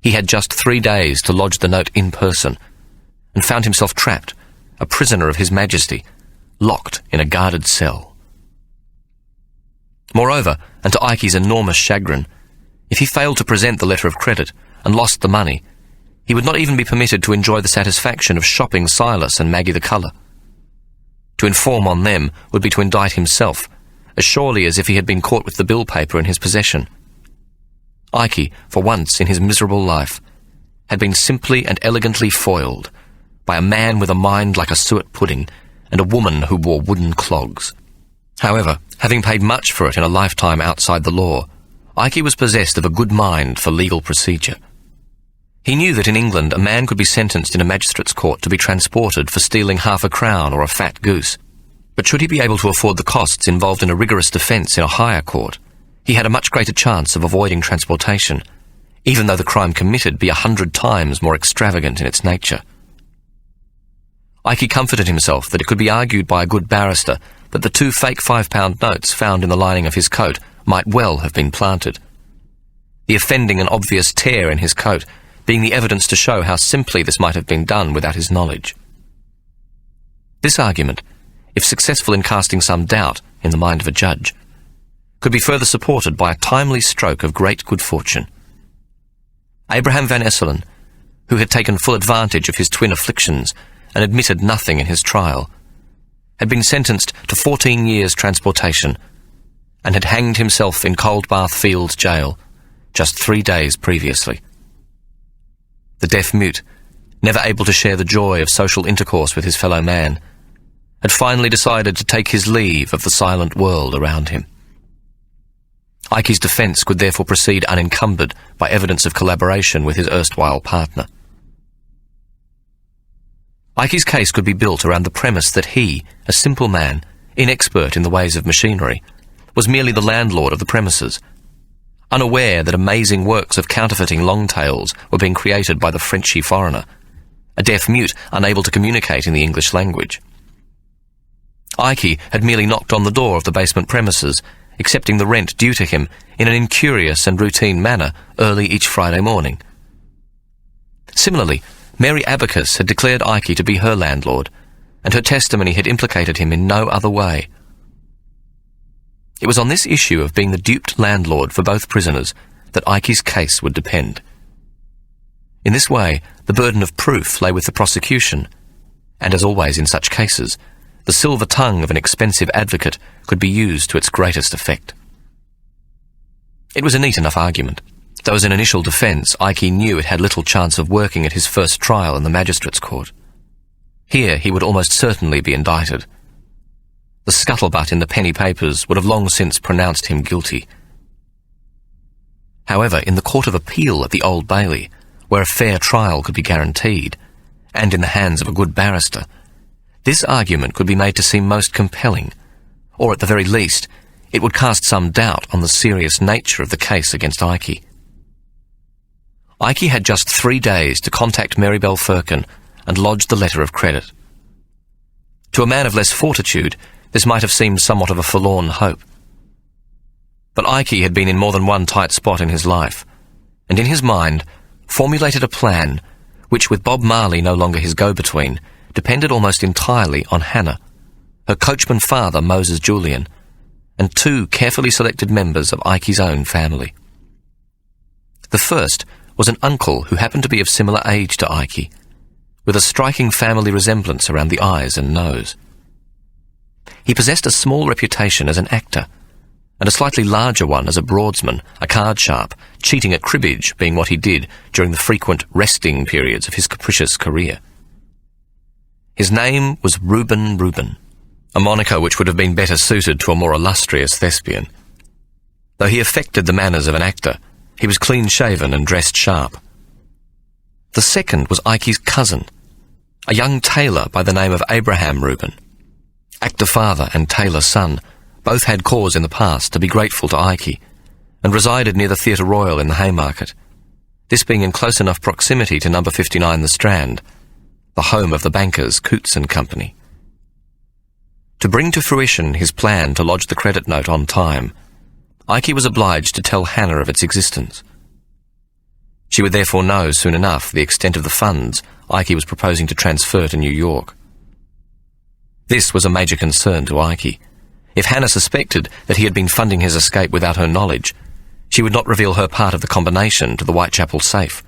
He had just 3 days to lodge the note in person, and found himself trapped, a prisoner of His Majesty, locked in a guarded cell. Moreover, and to Ike's enormous chagrin, if he failed to present the letter of credit and lost the money, he would not even be permitted to enjoy the satisfaction of shopping Silas and Maggie the Colour. To inform on them would be to indict himself, as surely as if he had been caught with the bill paper in his possession. Ike, for once in his miserable life, had been simply and elegantly foiled by a man with a mind like a suet pudding and a woman who wore wooden clogs. However, having paid much for it in a lifetime outside the law, Ike was possessed of a good mind for legal procedure. He knew that in England a man could be sentenced in a magistrate's court to be transported for stealing half a crown or a fat goose. But should he be able to afford the costs involved in a rigorous defence in a higher court, he had a much greater chance of avoiding transportation, even though the crime committed be 100 times more extravagant in its nature. Ike comforted himself that it could be argued by a good barrister that the 2 fake £5 notes found in the lining of his coat might well have been planted. The offending and obvious tear in his coat being the evidence to show how simply this might have been done without his knowledge. This argument, if successful in casting some doubt in the mind of a judge, could be further supported by a timely stroke of great good fortune. Abraham Van Esselen, who had taken full advantage of his twin afflictions and admitted nothing in his trial, had been sentenced to 14 years' transportation and had hanged himself in Coldbath Fields Jail just 3 days previously. The deaf-mute, never able to share the joy of social intercourse with his fellow man, had finally decided to take his leave of the silent world around him. Ike's defence could therefore proceed unencumbered by evidence of collaboration with his erstwhile partner. Ike's case could be built around the premise that he, a simple man, inexpert in the ways of machinery, was merely the landlord of the premises, unaware that amazing works of counterfeiting long-tails were being created by the Frenchy foreigner, a deaf-mute unable to communicate in the English language. Ike had merely knocked on the door of the basement premises, accepting the rent due to him in an incurious and routine manner early each Friday morning. Similarly, Mary Abacus had declared Ike to be her landlord, and her testimony had implicated him in no other way. It was on this issue of being the duped landlord for both prisoners that Ike's case would depend. In this way, the burden of proof lay with the prosecution, and as always in such cases, the silver tongue of an expensive advocate could be used to its greatest effect. It was a neat enough argument, though as an initial defence Ike knew it had little chance of working at his first trial in the magistrate's court. Here he would almost certainly be indicted. The scuttlebutt in the penny papers would have long since pronounced him guilty. However, in the Court of Appeal at the Old Bailey, where a fair trial could be guaranteed, and in the hands of a good barrister, this argument could be made to seem most compelling, or at the very least, it would cast some doubt on the serious nature of the case against Ike. Ike had just 3 days to contact Marybelle Firkin and lodge the letter of credit. To a man of less fortitude, this might have seemed somewhat of a forlorn hope. But Ike had been in more than one tight spot in his life, and in his mind formulated a plan which, with Bob Marley no longer his go-between, depended almost entirely on Hannah, her coachman father Moses Julian, and 2 carefully selected members of Ike's own family. The first was an uncle who happened to be of similar age to Ike, with a striking family resemblance around the eyes and nose. He possessed a small reputation as an actor, and a slightly larger one as a broadsman, a card sharp, cheating at cribbage being what he did during the frequent resting periods of his capricious career. His name was Reuben Reuben, a moniker which would have been better suited to a more illustrious thespian. Though he affected the manners of an actor, he was clean-shaven and dressed sharp. The second was Ike's cousin, a young tailor by the name of Abraham Reuben. Actor father and tailor son both had cause in the past to be grateful to Ike, and resided near the Theatre Royal in the Haymarket, this being in close enough proximity to number 59 The Strand, the home of the bankers Coutts and Company. To bring to fruition his plan to lodge the credit note on time, Ike was obliged to tell Hannah of its existence. She would therefore know soon enough the extent of the funds Ike was proposing to transfer to New York. This was a major concern to Ike. If Hannah suspected that he had been funding his escape without her knowledge, she would not reveal her part of the combination to the Whitechapel safe,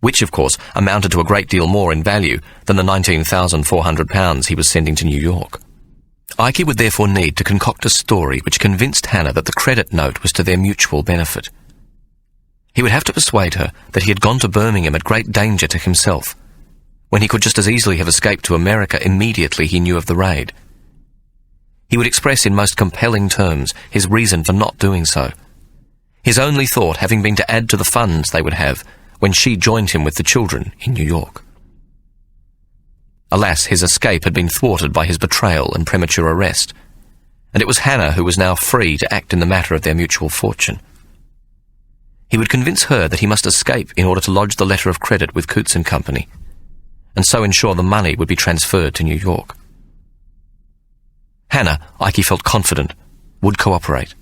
which, of course, amounted to a great deal more in value than the £19,400 he was sending to New York. Ike would therefore need to concoct a story which convinced Hannah that the credit note was to their mutual benefit. He would have to persuade her that he had gone to Birmingham at great danger to himself, when he could just as easily have escaped to America immediately he knew of the raid. He would express in most compelling terms his reason for not doing so, his only thought having been to add to the funds they would have when she joined him with the children in New York. Alas, his escape had been thwarted by his betrayal and premature arrest, and it was Hannah who was now free to act in the matter of their mutual fortune. He would convince her that he must escape in order to lodge the letter of credit with Coutts and Company, and so ensure the money would be transferred to New York. Hannah, Ike felt confident, would cooperate.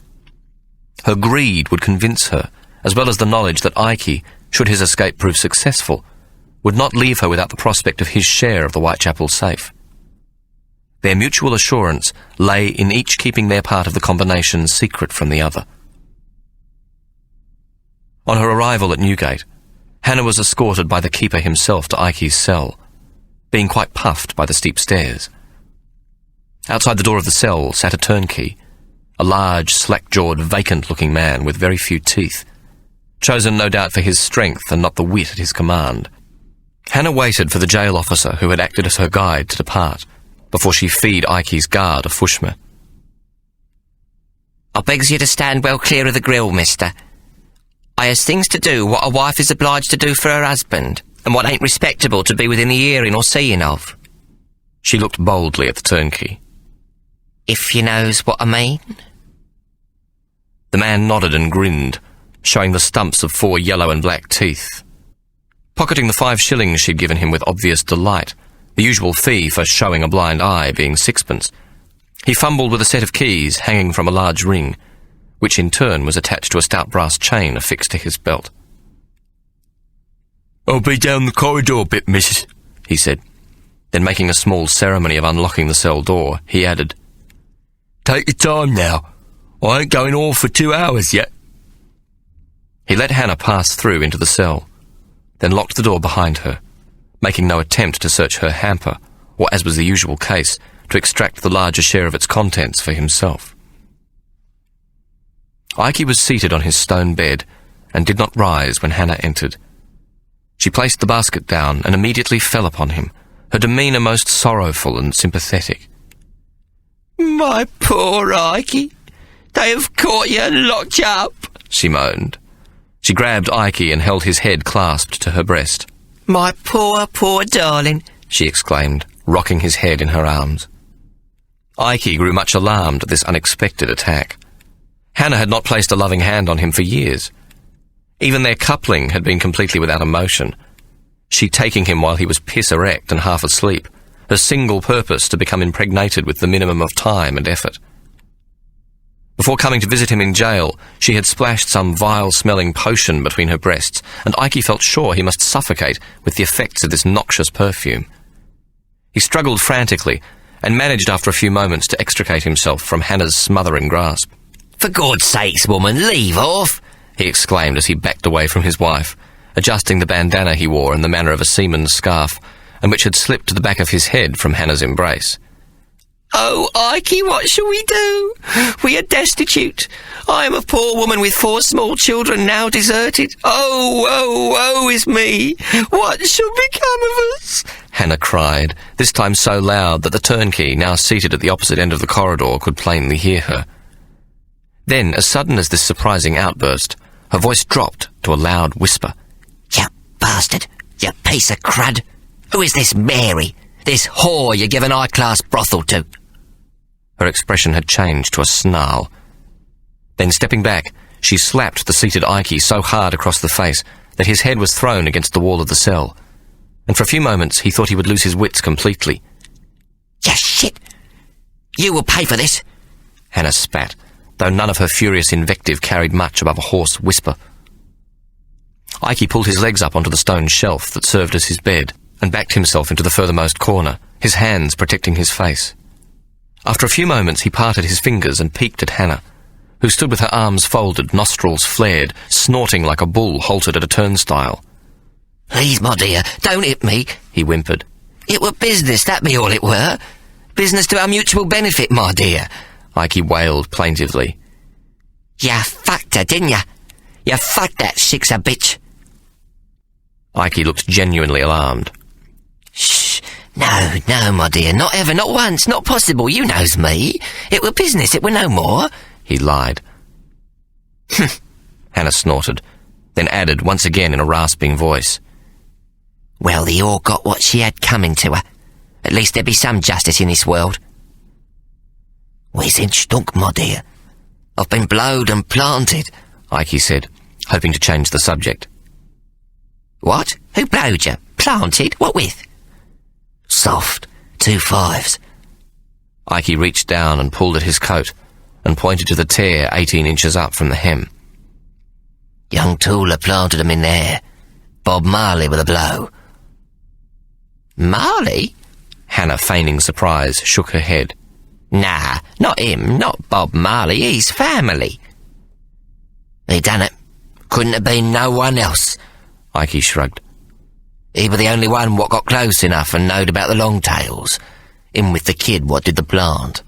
Her greed would convince her, as well as the knowledge that Ike, should his escape prove successful, would not leave her without the prospect of his share of the Whitechapel safe. Their mutual assurance lay in each keeping their part of the combination secret from the other. On her arrival at Newgate, Hannah was escorted by the keeper himself to Ike's cell, being quite puffed by the steep stairs. Outside the door of the cell sat a turnkey, a large, slack-jawed, vacant-looking man with very few teeth, chosen no doubt for his strength and not the wit at his command. Hannah waited for the jail officer who had acted as her guide to depart, before she feed Ike's guard a fushma. "I begs you to stand well clear of the grill, mister. I has things to do what a wife is obliged to do for her husband, and what ain't respectable to be within the hearing or seeing of." She looked boldly at the turnkey. "If you knows what I mean." The man nodded and grinned, showing the stumps of 4 yellow and black teeth. Pocketing the 5 shillings she'd given him with obvious delight, the usual fee for showing a blind eye being 6pence, he fumbled with a set of keys hanging from a large ring, which in turn was attached to a stout brass chain affixed to his belt. "I'll be down the corridor a bit, missus," he said. Then, making a small ceremony of unlocking the cell door, he added, "Take your time now. I ain't going off for 2 hours yet." He let Hannah pass through into the cell, then locked the door behind her, making no attempt to search her hamper, or, as was the usual case, to extract the larger share of its contents for himself. Ike was seated on his stone bed, and did not rise when Hannah entered. She placed the basket down and immediately fell upon him, her demeanour most sorrowful and sympathetic. "My poor Ike, they have caught you and locked you up," she moaned. She grabbed Ike and held his head clasped to her breast. "My poor, poor darling," she exclaimed, rocking his head in her arms. Ike grew much alarmed at this unexpected attack. Hannah had not placed a loving hand on him for years. Even their coupling had been completely without emotion, she taking him while he was piss-erect and half asleep, her single purpose to become impregnated with the minimum of time and effort. Before coming to visit him in jail, she had splashed some vile-smelling potion between her breasts, and Ike felt sure he must suffocate with the effects of this noxious perfume. He struggled frantically, and managed after a few moments to extricate himself from Hannah's smothering grasp. "For God's sakes, woman, leave off!" he exclaimed as he backed away from his wife, adjusting the bandana he wore in the manner of a seaman's scarf, and which had slipped to the back of his head from Hannah's embrace. "Oh, Ike, what shall we do? We are destitute. I am a poor woman with 4 small children now deserted. Oh, is me. What shall become of us?" Hannah cried, this time so loud that the turnkey, now seated at the opposite end of the corridor, could plainly hear her. Then, as sudden as this surprising outburst, her voice dropped to a loud whisper. "You bastard! You piece of crud! Who is this Mary? This whore you give an high-class brothel to?" Her expression had changed to a snarl. Then, stepping back, she slapped the seated Ike so hard across the face that his head was thrown against the wall of the cell, and for a few moments he thought he would lose his wits completely. "You shit! You will pay for this!" Hannah spat, though none of her furious invective carried much above a hoarse whisper. Ike pulled his legs up onto the stone shelf that served as his bed, and backed himself into the furthermost corner, his hands protecting his face. After a few moments he parted his fingers and peeked at Hannah, who stood with her arms folded, nostrils flared, snorting like a bull halted at a turnstile. "Please, my dear, don't hit me," he whimpered. "It were business, that be all it were. Business to our mutual benefit, my dear," Ike wailed plaintively. "Ya fucked her, didn't ya? You fuck that sixer bitch. Ike looked genuinely alarmed. Shh. No, my dear, not ever, not once, not possible, you knows me. It were business, it were no more. He lied. Hannah snorted, then added once again in a rasping voice. Well, they all got what she had coming to her. At least there be some justice in this world. We sind stunk, my dear. I've been blowed and planted, Ike said, hoping to change the subject. What? Who blowed you? Planted? What with? Soft. 2 5s. Ike reached down and pulled at his coat and pointed to the tear 18 inches up from the hem. Young Tooler planted 'em in there. Bob Marley with a blow. Marley? Hannah, feigning surprise, shook her head. Nah, not him, not Bob Marley, he's family. He done it. Couldn't have been no one else. Ike shrugged. He were the only one what got close enough and knowed about the long tails. Him with the kid what did the plant.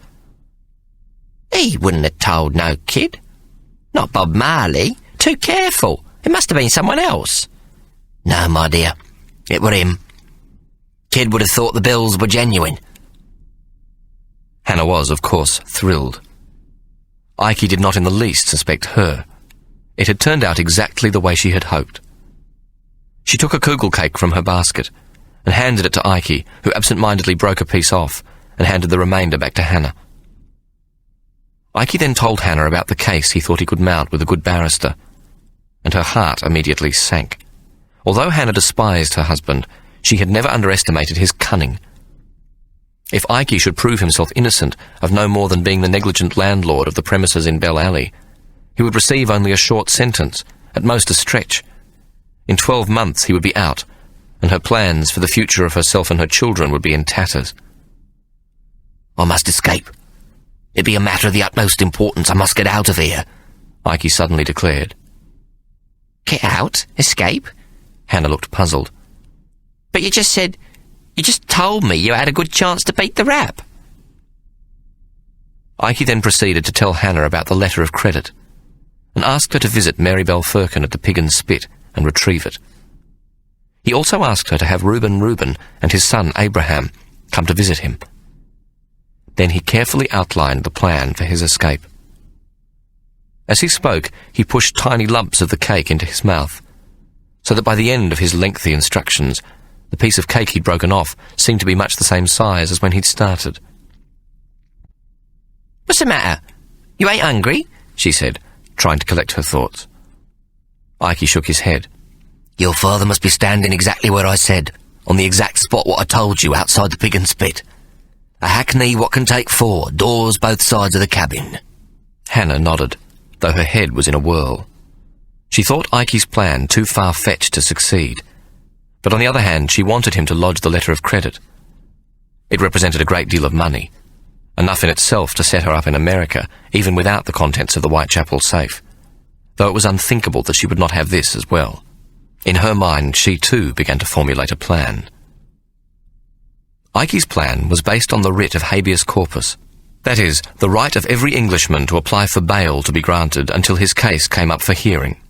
He wouldn't have told no kid. Not Bob Marley. Too careful. It must have been someone else. No, my dear. It were him. Kid would have thought the bills were genuine. Hannah was, of course, thrilled. Ike did not in the least suspect her. It had turned out exactly the way she had hoped. She took a kugel cake from her basket and handed it to Ike, who absent-mindedly broke a piece off and handed the remainder back to Hannah. Ike then told Hannah about the case he thought he could mount with a good barrister, and her heart immediately sank. Although Hannah despised her husband, she had never underestimated his cunning. If Ike should prove himself innocent of no more than being the negligent landlord of the premises in Bell Alley, he would receive only a short sentence, at most a stretch. In 12 months he would be out, and her plans for the future of herself and her children would be in tatters. I must escape. It be a matter of the utmost importance. I must get out of here, Ike suddenly declared. Get out? Escape? Hannah looked puzzled. But you just told me you had a good chance to beat the rap. Ike then proceeded to tell Hannah about the letter of credit, and asked her to visit Mary Bell Firkin at the Pig and Spit and retrieve it. He also asked her to have Reuben and his son Abraham come to visit him. Then he carefully outlined the plan for his escape. As he spoke, he pushed tiny lumps of the cake into his mouth, so that by the end of his lengthy instructions, the piece of cake he'd broken off seemed to be much the same size as when he'd started. What's the matter? You ain't hungry? She said, trying to collect her thoughts. Ike shook his head. Your father must be standing exactly where I said, on the exact spot what I told you outside the Pig and Spit. A hackney what can take 4, doors both sides of the cabin. Hannah nodded, though her head was in a whirl. She thought Ike's plan too far-fetched to succeed, but on the other hand she wanted him to lodge the letter of credit. It represented a great deal of money, enough in itself to set her up in America, even without the contents of the Whitechapel safe, though it was unthinkable that she would not have this as well. In her mind, she too began to formulate a plan. Ike's plan was based on the writ of habeas corpus, that is, the right of every Englishman to apply for bail to be granted until his case came up for hearing.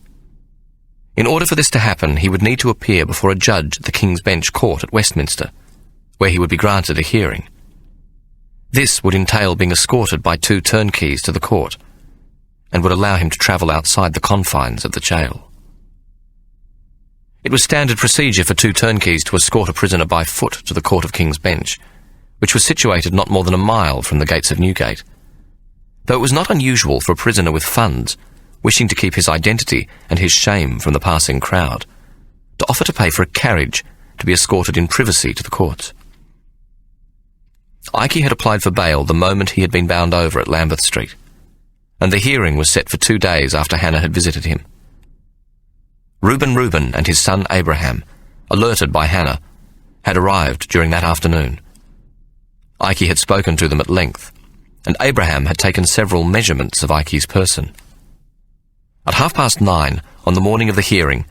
In order for this to happen, he would need to appear before a judge at the King's Bench Court at Westminster, where he would be granted a hearing. This would entail being escorted by 2 turnkeys to the court, and would allow him to travel outside the confines of the jail. It was standard procedure for 2 turnkeys to escort a prisoner by foot to the Court of King's Bench, which was situated not more than a mile from the gates of Newgate, though it was not unusual for a prisoner with funds, wishing to keep his identity and his shame from the passing crowd, to offer to pay for a carriage to be escorted in privacy to the courts. Ike had applied for bail the moment he had been bound over at Lambeth Street, and the hearing was set for 2 days after Hannah had visited him. Reuben and his son Abraham, alerted by Hannah, had arrived during that afternoon. Ike had spoken to them at length, and Abraham had taken several measurements of Ike's person. At 9:30 on the morning of the hearing,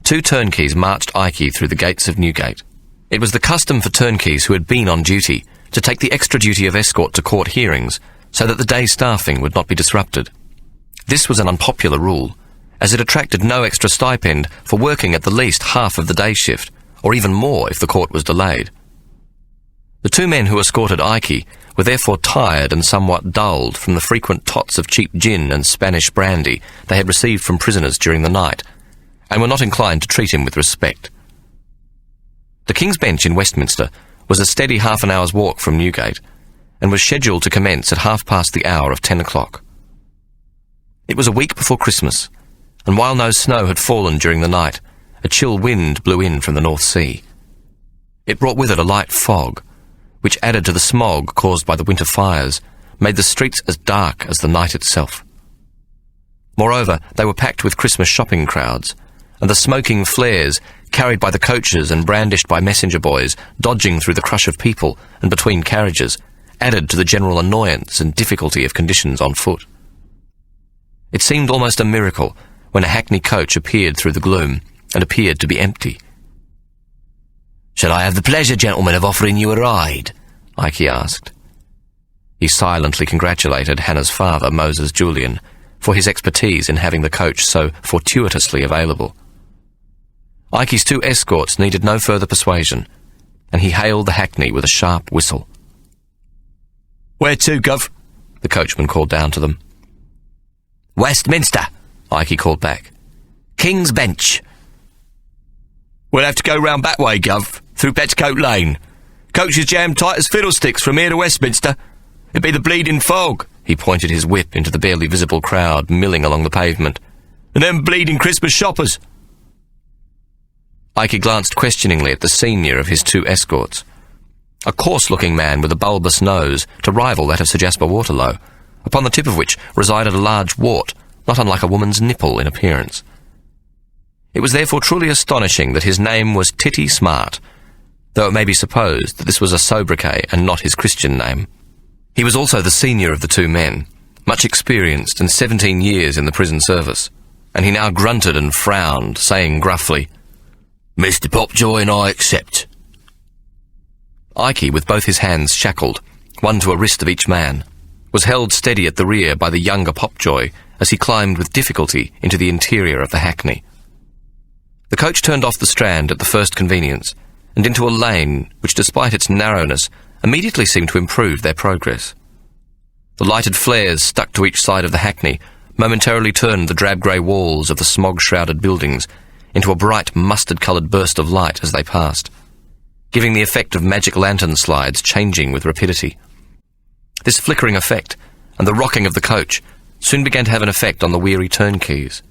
2 turnkeys marched Ike through the gates of Newgate. It was the custom for turnkeys who had been on duty to take the extra duty of escort to court hearings so that the day's staffing would not be disrupted. This was an unpopular rule, as it attracted no extra stipend for working at the least half of the day shift, or even more if the court was delayed. The two men who escorted Ike were therefore tired and somewhat dulled from the frequent tots of cheap gin and Spanish brandy they had received from prisoners during the night, and were not inclined to treat him with respect. The King's Bench in Westminster was a steady half an hour's walk from Newgate, and was scheduled to commence at 10:30 o'clock. It was a week before Christmas, and while no snow had fallen during the night, a chill wind blew in from the North Sea. It brought with it a light fog, which, added to the smog caused by the winter fires, made the streets as dark as the night itself. Moreover, they were packed with Christmas shopping crowds, and the smoking flares, carried by the coaches and brandished by messenger boys, dodging through the crush of people and between carriages, added to the general annoyance and difficulty of conditions on foot. It seemed almost a miracle when a hackney coach appeared through the gloom, and appeared to be empty. "Shall I have the pleasure, gentlemen, of offering you a ride?" Ike asked. He silently congratulated Hannah's father, Moses Julian, for his expertise in having the coach so fortuitously available. Ike's two escorts needed no further persuasion, and he hailed the hackney with a sharp whistle. "Where to, Gov?" the coachman called down to them. "Westminster," Ike called back. "King's Bench." "We'll have to go round that way, Gov, through Petticoat Lane. Coach is jammed tight as fiddlesticks from here to Westminster. It'd be the bleeding fog." He pointed his whip into the barely visible crowd milling along the pavement. "And them bleeding Christmas shoppers." Ike glanced questioningly at the senior of his two escorts, a coarse-looking man with a bulbous nose to rival that of Sir Jasper Waterlow, upon the tip of which resided a large wart, not unlike a woman's nipple in appearance. It was therefore truly astonishing that his name was Titty Smart, though it may be supposed that this was a sobriquet and not his Christian name. He was also the senior of the two men, much experienced and 17 years in the prison service, and he now grunted and frowned, saying gruffly, "Mr. Popjoy and I accept." Ike, with both his hands shackled, one to a wrist of each man, was held steady at the rear by the younger Popjoy as he climbed with difficulty into the interior of the hackney. The coach turned off the Strand at the first convenience, and into a lane which, despite its narrowness, immediately seemed to improve their progress. The lighted flares stuck to each side of the hackney momentarily turned the drab-grey walls of the smog-shrouded buildings into a bright mustard-coloured burst of light as they passed, giving the effect of magic lantern slides changing with rapidity. This flickering effect, and the rocking of the coach, soon began to have an effect on the weary turnkeys.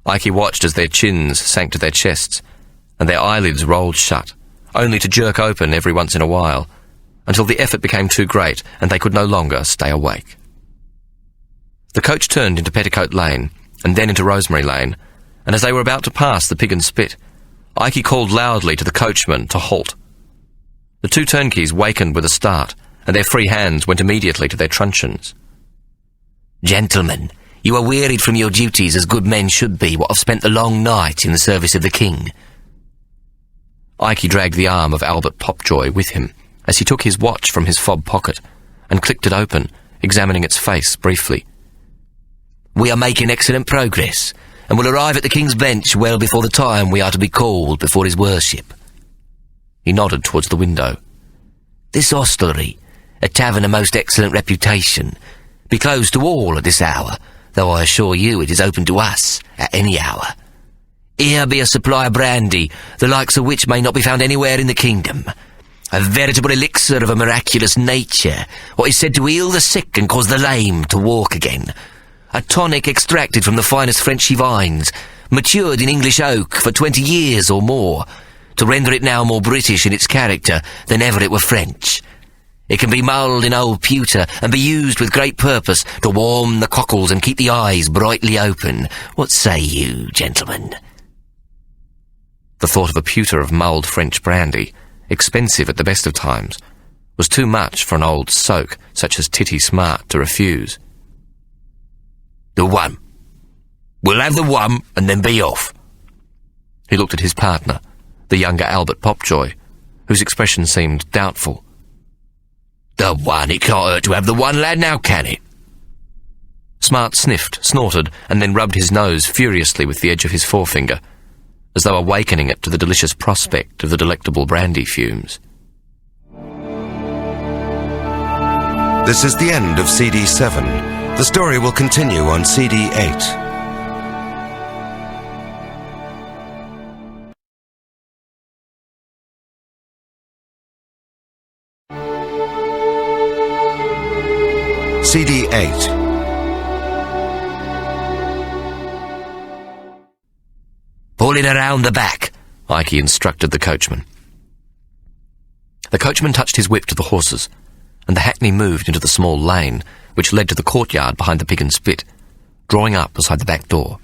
Ike watched as their chins sank to their chests, and their eyelids rolled shut, only to jerk open every once in a while, until the effort became too great and they could no longer stay awake. The coach turned into Petticoat Lane, and then into Rosemary Lane, and as they were about to pass the Pig and Spit, Ike called loudly to the coachman to halt. The two turnkeys wakened with a start, and their free hands went immediately to their truncheons. "Gentlemen, you are wearied from your duties as good men should be, what have spent the long night in the service of the King." Ike dragged the arm of Albert Popjoy with him as he took his watch from his fob pocket and clicked it open, examining its face briefly. "We are making excellent progress, and will arrive at the King's Bench well before the time we are to be called before his worship." He nodded towards the window. "This hostelry, a tavern of most excellent reputation, be closed to all at this hour, though I assure you it is open to us at any hour. Here be a supply of brandy, the likes of which may not be found anywhere in the kingdom. A veritable elixir of a miraculous nature, what is said to heal the sick and cause the lame to walk again. A tonic extracted from the finest Frenchy vines, matured in English oak for 20 years or more, to render it now more British in its character than ever it were French. It can be mulled in old pewter and be used with great purpose to warm the cockles and keep the eyes brightly open. What say you, gentlemen?" The thought of a pewter of mulled French brandy, expensive at the best of times, was too much for an old soak such as Titty Smart to refuse. "The one. We'll have the one and then be off." He looked at his partner, the younger Albert Popjoy, whose expression seemed doubtful. "The one? It can't hurt to have the one, lad, now can it?" Smart sniffed, snorted, and then rubbed his nose furiously with the edge of his forefinger, as though awakening it to the delicious prospect of the delectable brandy fumes. This is the end of CD 7. The story will continue on CD 8. CD 8. Pull it around the back, Ike instructed the coachman. The coachman touched his whip to the horses, and the hackney moved into the small lane which led to the courtyard behind the Pig and Spit, drawing up beside the back door.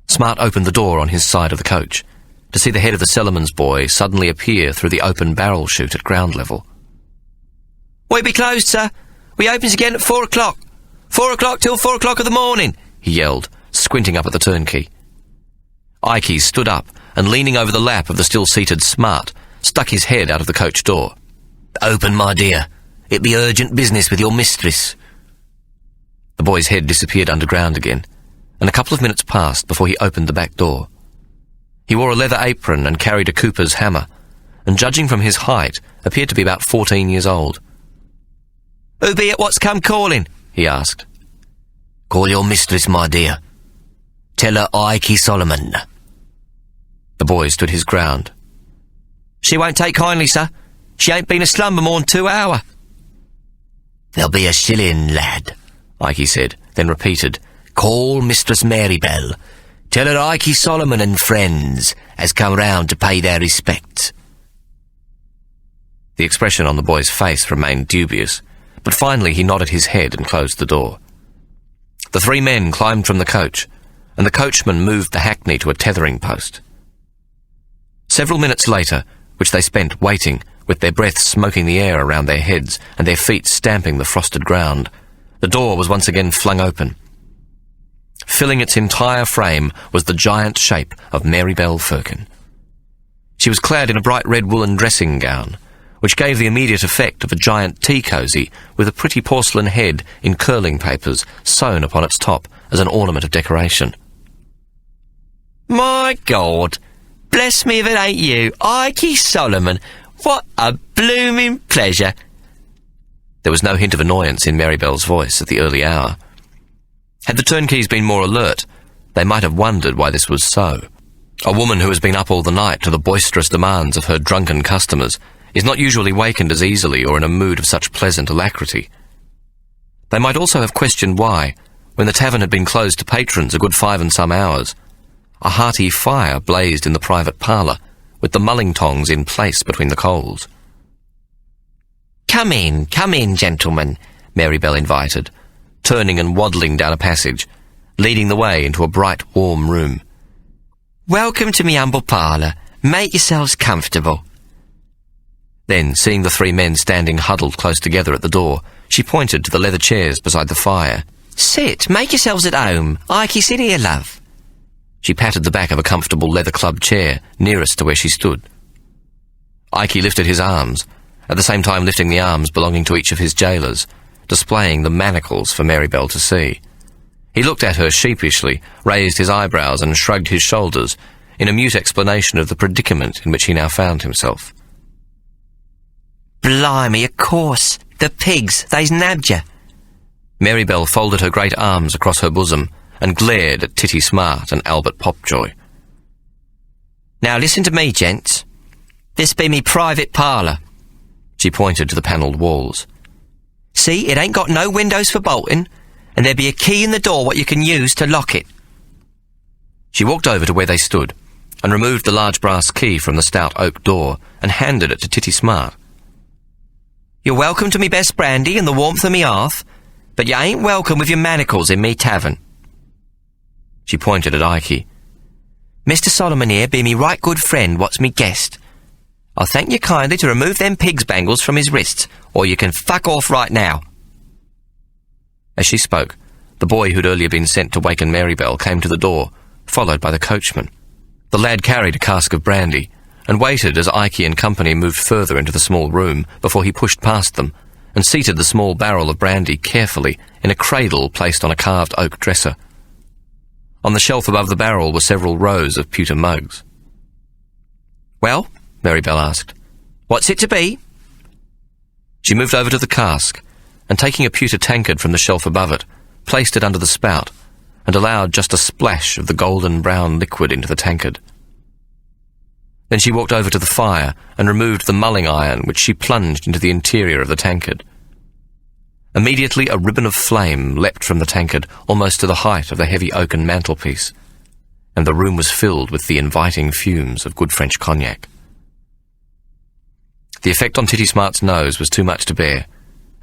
Smart opened the door on his side of the coach to see the head of the cellarman's boy suddenly appear through the open barrel chute at ground level. "We be closed, sir. We opens again at 4 o'clock. 4 o'clock till 4 o'clock of the morning," he yelled, squinting up at the turnkey. Ike stood up and, leaning over the lap of the still-seated Smart, stuck his head out of the coach door. "Open, my dear. It be urgent business with your mistress." The boy's head disappeared underground again, and a couple of minutes passed before he opened the back door. He wore a leather apron and carried a cooper's hammer, and judging from his height, appeared to be about 14 years old. "Who be it what's come calling?" he asked. "Call your mistress, my dear. Tell her Ike Solomon." The boy stood his ground. "She won't take kindly, sir. She ain't been aslumber more'n 2 hour." "There'll be a shilling, lad," Ike said, then repeated, "Call Mistress Marybelle. Tell her Ike Solomon and friends has come round to pay their respects." The expression on the boy's face remained dubious, but finally he nodded his head and closed the door. The 3 men climbed from the coach, and the coachman moved the hackney to a tethering post. Several minutes later, which they spent waiting, with their breaths smoking the air around their heads and their feet stamping the frosted ground, the door was once again flung open. Filling its entire frame was the giant shape of Marybelle Firkin. She was clad in a bright red woolen dressing gown, which gave the immediate effect of a giant tea cosy with a pretty porcelain head in curling papers sewn upon its top as an ornament of decoration. "My God! Bless me if it ain't you, Ike Solomon. What a blooming pleasure." There was no hint of annoyance in Marybelle's voice at the early hour. Had the turnkeys been more alert, they might have wondered why this was so. A woman who has been up all the night to the boisterous demands of her drunken customers is not usually wakened as easily or in a mood of such pleasant alacrity. They might also have questioned why, when the tavern had been closed to patrons a good 5 and some hours, a hearty fire blazed in the private parlour, with the mulling tongs in place between the coals. Come in, gentlemen," Marybelle invited, turning and waddling down a passage, leading the way into a bright, warm room. "Welcome to me humble parlour. Make yourselves comfortable." Then, seeing the 3 men standing huddled close together at the door, she pointed to the leather chairs beside the fire. "Sit, make yourselves at home. Ike, sit here, love." She patted the back of a comfortable leather club chair nearest to where she stood. Ike lifted his arms, at the same time lifting the arms belonging to each of his jailers, displaying the manacles for Marybelle to see. He looked at her sheepishly, raised his eyebrows and shrugged his shoulders in a mute explanation of the predicament in which he now found himself. "Blimey, of course. The pigs, they's nabbed you." Marybelle folded her great arms across her bosom and glared at Titty Smart and Albert Popjoy. "Now listen to me, gents. This be me private parlour." She pointed to the panelled walls. "See, it ain't got no windows for bolting, and there be a key in the door what you can use to lock it." She walked over to where they stood and removed the large brass key from the stout oak door and handed it to Titty Smart. "You're welcome to me best brandy and the warmth of me hearth, but you ain't welcome with your manacles in me tavern." She pointed at Ike. "Mr. Solomon here be me right good friend what's me guest. I'll thank you kindly to remove them pig's bangles from his wrists, or you can fuck off right now." As she spoke, the boy who'd earlier been sent to waken Marybelle came to the door, followed by the coachman. The lad carried a cask of brandy, and waited as Ike and company moved further into the small room before he pushed past them and seated the small barrel of brandy carefully in a cradle placed on a carved oak dresser. On the shelf above the barrel were several rows of pewter mugs. "Well," Mary Bell asked, "what's it to be?" She moved over to the cask, and taking a pewter tankard from the shelf above it, placed it under the spout, and allowed just a splash of the golden-brown liquid into the tankard. Then she walked over to the fire and removed the mulling iron, which she plunged into the interior of the tankard. Immediately a ribbon of flame leapt from the tankard almost to the height of the heavy oaken mantelpiece, and the room was filled with the inviting fumes of good French cognac. The effect on Titty Smart's nose was too much to bear,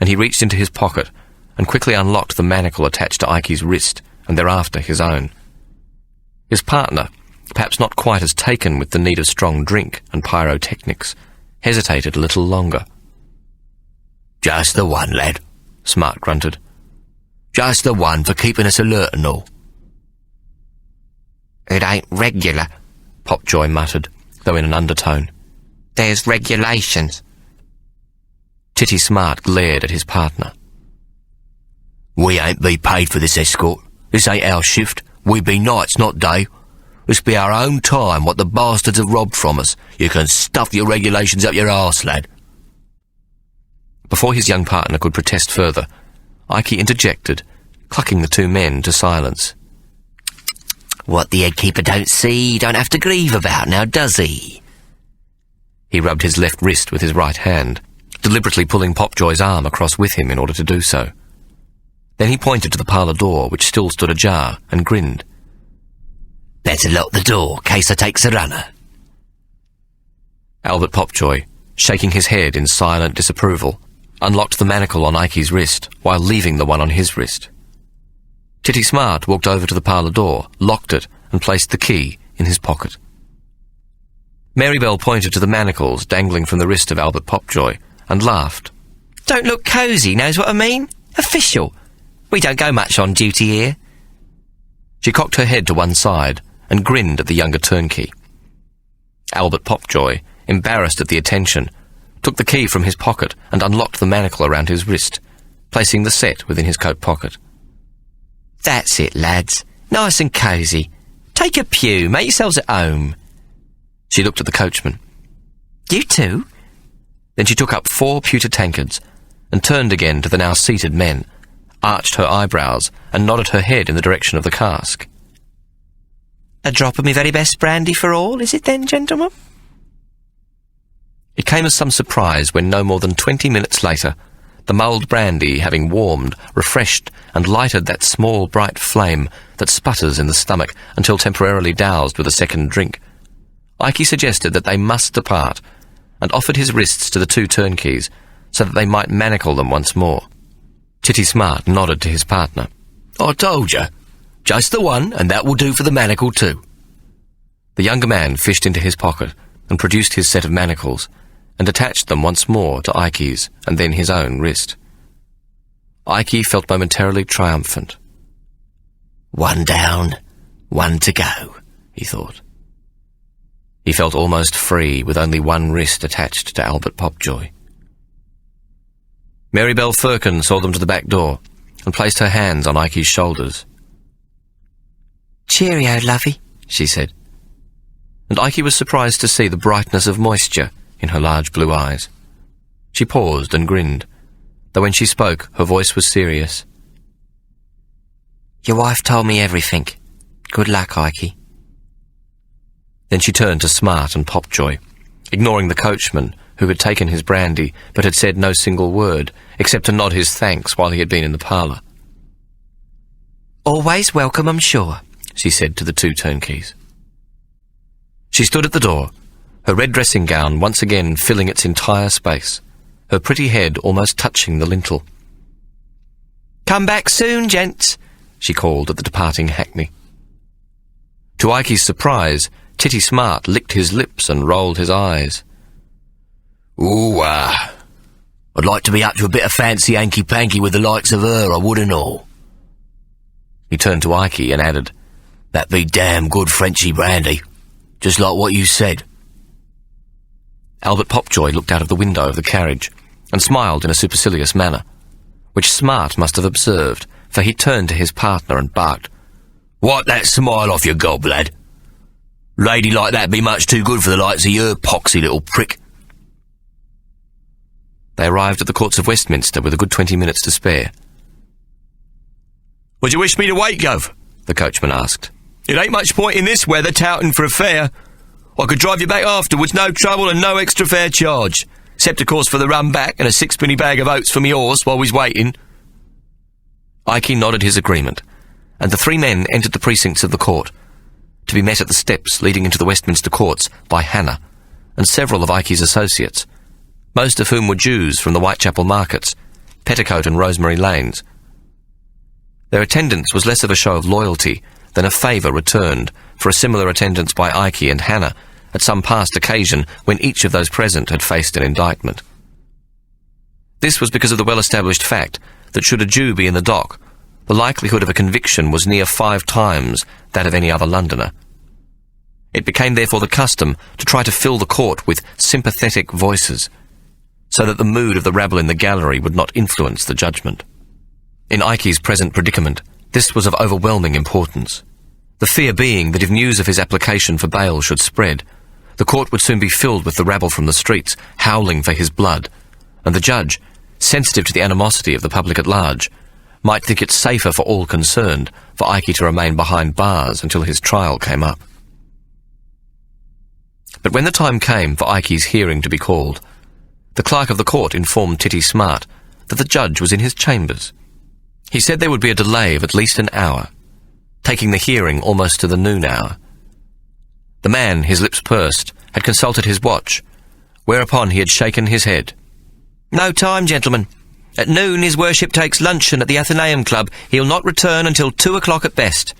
and he reached into his pocket and quickly unlocked the manacle attached to Ikey's wrist, and thereafter his own. His partner, perhaps not quite as taken with the need of strong drink and pyrotechnics, hesitated a little longer. "Just the one, lad," Smart grunted. "Just the one for keeping us alert and all." "It ain't regular," Popjoy muttered, though in an undertone. "There's regulations." Titty Smart glared at his partner. "We ain't be paid for this escort. This ain't our shift. We be nights, not day. This be our own time, what the bastards have robbed from us. You can stuff your regulations up your arse, lad." Before his young partner could protest further, Ikey interjected, clucking the two men to silence. "What the headkeeper don't see, don't have to grieve about now, does he?" He rubbed his left wrist with his right hand, deliberately pulling Popjoy's arm across with him in order to do so. Then he pointed to the parlour door, which still stood ajar, and grinned. "Better lock the door, case I takes a runner." Albert Popjoy, shaking his head in silent disapproval, unlocked the manacle on Ikey's wrist while leaving the one on his wrist. Titty Smart walked over to the parlour door, locked it, and placed the key in his pocket. Mary Bell pointed to the manacles dangling from the wrist of Albert Popjoy and laughed. "Don't look cosy, knows what I mean? Official. We don't go much on duty here." She cocked her head to one side and grinned at the younger turnkey. Albert Popjoy, embarrassed at the attention, took the key from his pocket and unlocked the manacle around his wrist, placing the set within his coat pocket. "That's it, lads. Nice and cosy. Take a pew, make yourselves at home." She looked at the coachman. "You too?" Then she took up 4 pewter tankards and turned again to the now seated men, arched her eyebrows and nodded her head in the direction of the cask. "A drop of me very best brandy for all, is it then, gentlemen?" It came as some surprise when no more than 20 minutes later, the mulled brandy having warmed, refreshed, and lighted that small bright flame that sputters in the stomach until temporarily doused with a second drink, Ikey suggested that they must depart, and offered his wrists to the 2 turnkeys so that they might manacle them once more. Titty Smart nodded to his partner. "I told you. Just the one, and that will do for the manacle too." The younger man fished into his pocket and produced his set of manacles, and attached them once more to Ikey's and then his own wrist. Ikey felt momentarily triumphant. "One down, one to go," he thought. He felt almost free with only one wrist attached to Albert Popjoy. Mary Bell Firkin saw them to the back door and placed her hands on Ikey's shoulders. "Cheerio, lovey," she said, and Ikey was surprised to see the brightness of moisture in her large blue eyes. She paused and grinned, though when she spoke her voice was serious. "Your wife told me everything. Good luck, Ikey." Then she turned to Smart and Popjoy, ignoring the coachman who had taken his brandy but had said no single word except to nod his thanks while he had been in the parlour. "Always welcome, I'm sure," she said to the 2 turnkeys. She stood at the door, her red dressing gown once again filling its entire space, her pretty head almost touching the lintel. "Come back soon, gents," she called at the departing hackney. To Ikey's surprise, Titty Smart licked his lips and rolled his eyes. "Ooh, I'd like to be up to a bit of fancy hanky-panky with the likes of her, I would and all." He turned to Ikey and added, "That be damn good Frenchy brandy, just like what you said." Albert Popjoy looked out of the window of the carriage and smiled in a supercilious manner, which Smart must have observed, for he turned to his partner and barked, "Wipe that smile off your gob, lad. Lady like that be much too good for the likes of you, poxy little prick." They arrived at the courts of Westminster with a good 20 minutes to spare. "Would you wish me to wait, Gov?" the coachman asked. "It ain't much point in this weather touting for a fare. I could drive you back afterwards, no trouble and no extra fare charge, except of course for the run back and a sixpenny bag of oats for me horse while we's waiting." Ikey nodded his agreement, and the three men entered the precincts of the court, to be met at the steps leading into the Westminster courts by Hannah and several of Ikey's associates, most of whom were Jews from the Whitechapel markets, Petticoat and Rosemary Lanes. Their attendance was less of a show of loyalty than a favour returned for a similar attendance by Ikey and Hannah at some past occasion when each of those present had faced an indictment. This was because of the well-established fact that should a Jew be in the dock, the likelihood of a conviction was near 5 times that of any other Londoner. It became therefore the custom to try to fill the court with sympathetic voices, so that the mood of the rabble in the gallery would not influence the judgment. In Ikey's present predicament, this was of overwhelming importance, the fear being that if news of his application for bail should spread, the court would soon be filled with the rabble from the streets, howling for his blood, and the judge, sensitive to the animosity of the public at large, might think it safer for all concerned for Ikey to remain behind bars until his trial came up. But when the time came for Ikey's hearing to be called, the clerk of the court informed Titty Smart that the judge was in his chambers. He said there would be a delay of at least an hour, taking the hearing almost to the noon hour. The man, his lips pursed, had consulted his watch, whereupon he had shaken his head. "No time, gentlemen. At noon his worship takes luncheon at the Athenaeum Club. He'll not return until 2 o'clock at best."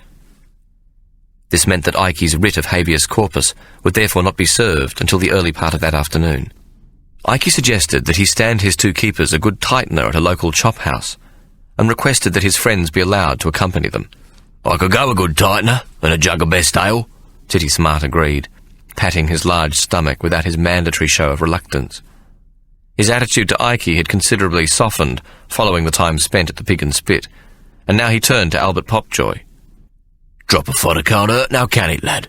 This meant that Ikey's writ of habeas corpus would therefore not be served until the early part of that afternoon. Ikey suggested that he stand his 2 keepers a good tightener at a local chop house, and requested that his friends be allowed to accompany them. "I could go a good tightener and a jug of best ale," Titty Smart agreed, patting his large stomach without his mandatory show of reluctance. His attitude to Ikey had considerably softened following the time spent at the Pig and Spit, and now he turned to Albert Popjoy. "Drop of fodder can't hurt now, can it, lad?"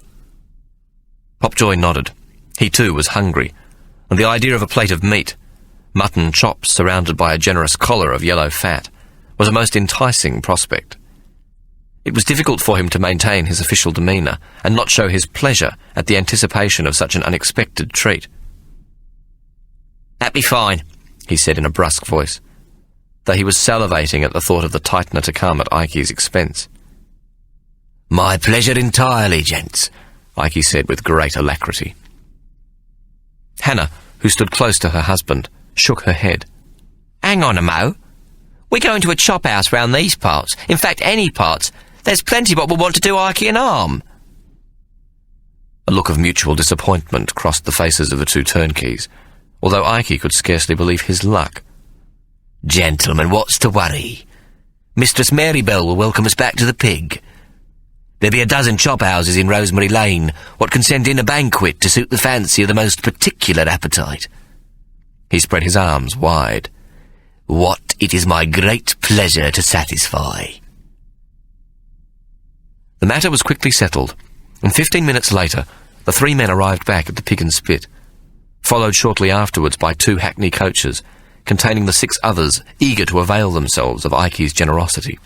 Popjoy nodded. He too was hungry, and the idea of a plate of meat, mutton chops surrounded by a generous collar of yellow fat, was a most enticing prospect. It was difficult for him to maintain his official demeanour and not show his pleasure at the anticipation of such an unexpected treat. "That be fine," he said in a brusque voice, though he was salivating at the thought of the tightener to come at Ikey's expense. "My pleasure entirely, gents," Ikey said with great alacrity. Hannah, who stood close to her husband, shook her head. "Hang on a mo. We're going to a chop house round these parts. In fact, any parts. There's plenty what will want to do Ikey an harm." A look of mutual disappointment crossed the faces of the 2 turnkeys, although Ikey could scarcely believe his luck. "Gentlemen, what's to worry? Mistress Marybelle will welcome us back to the Pig. There be a dozen chop houses in Rosemary Lane what can send in a banquet to suit the fancy of the most particular appetite." He spread his arms wide. "What it is my great pleasure to satisfy." The matter was quickly settled, and 15 minutes later the 3 men arrived back at the Pig and Spit, followed shortly afterwards by 2 hackney coaches containing the 6 others eager to avail themselves of Ikey's generosity.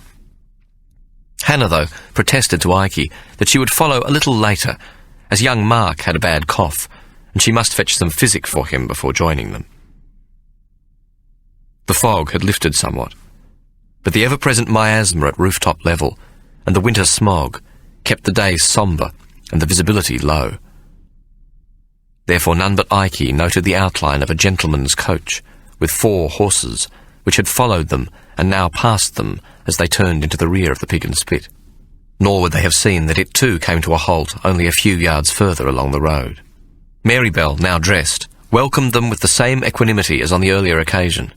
Hannah, though, protested to Ikey that she would follow a little later, as young Mark had a bad cough, and she must fetch some physic for him before joining them. The fog had lifted somewhat, but the ever-present miasma at rooftop level and the winter smog kept the day sombre and the visibility low. Therefore none but Ikey noted the outline of a gentleman's coach with 4 horses, which had followed them and now passed them as they turned into the rear of the Pig and Spit. Nor would they have seen that it too came to a halt only a few yards further along the road. Marybelle, now dressed, welcomed them with the same equanimity as on the earlier occasion.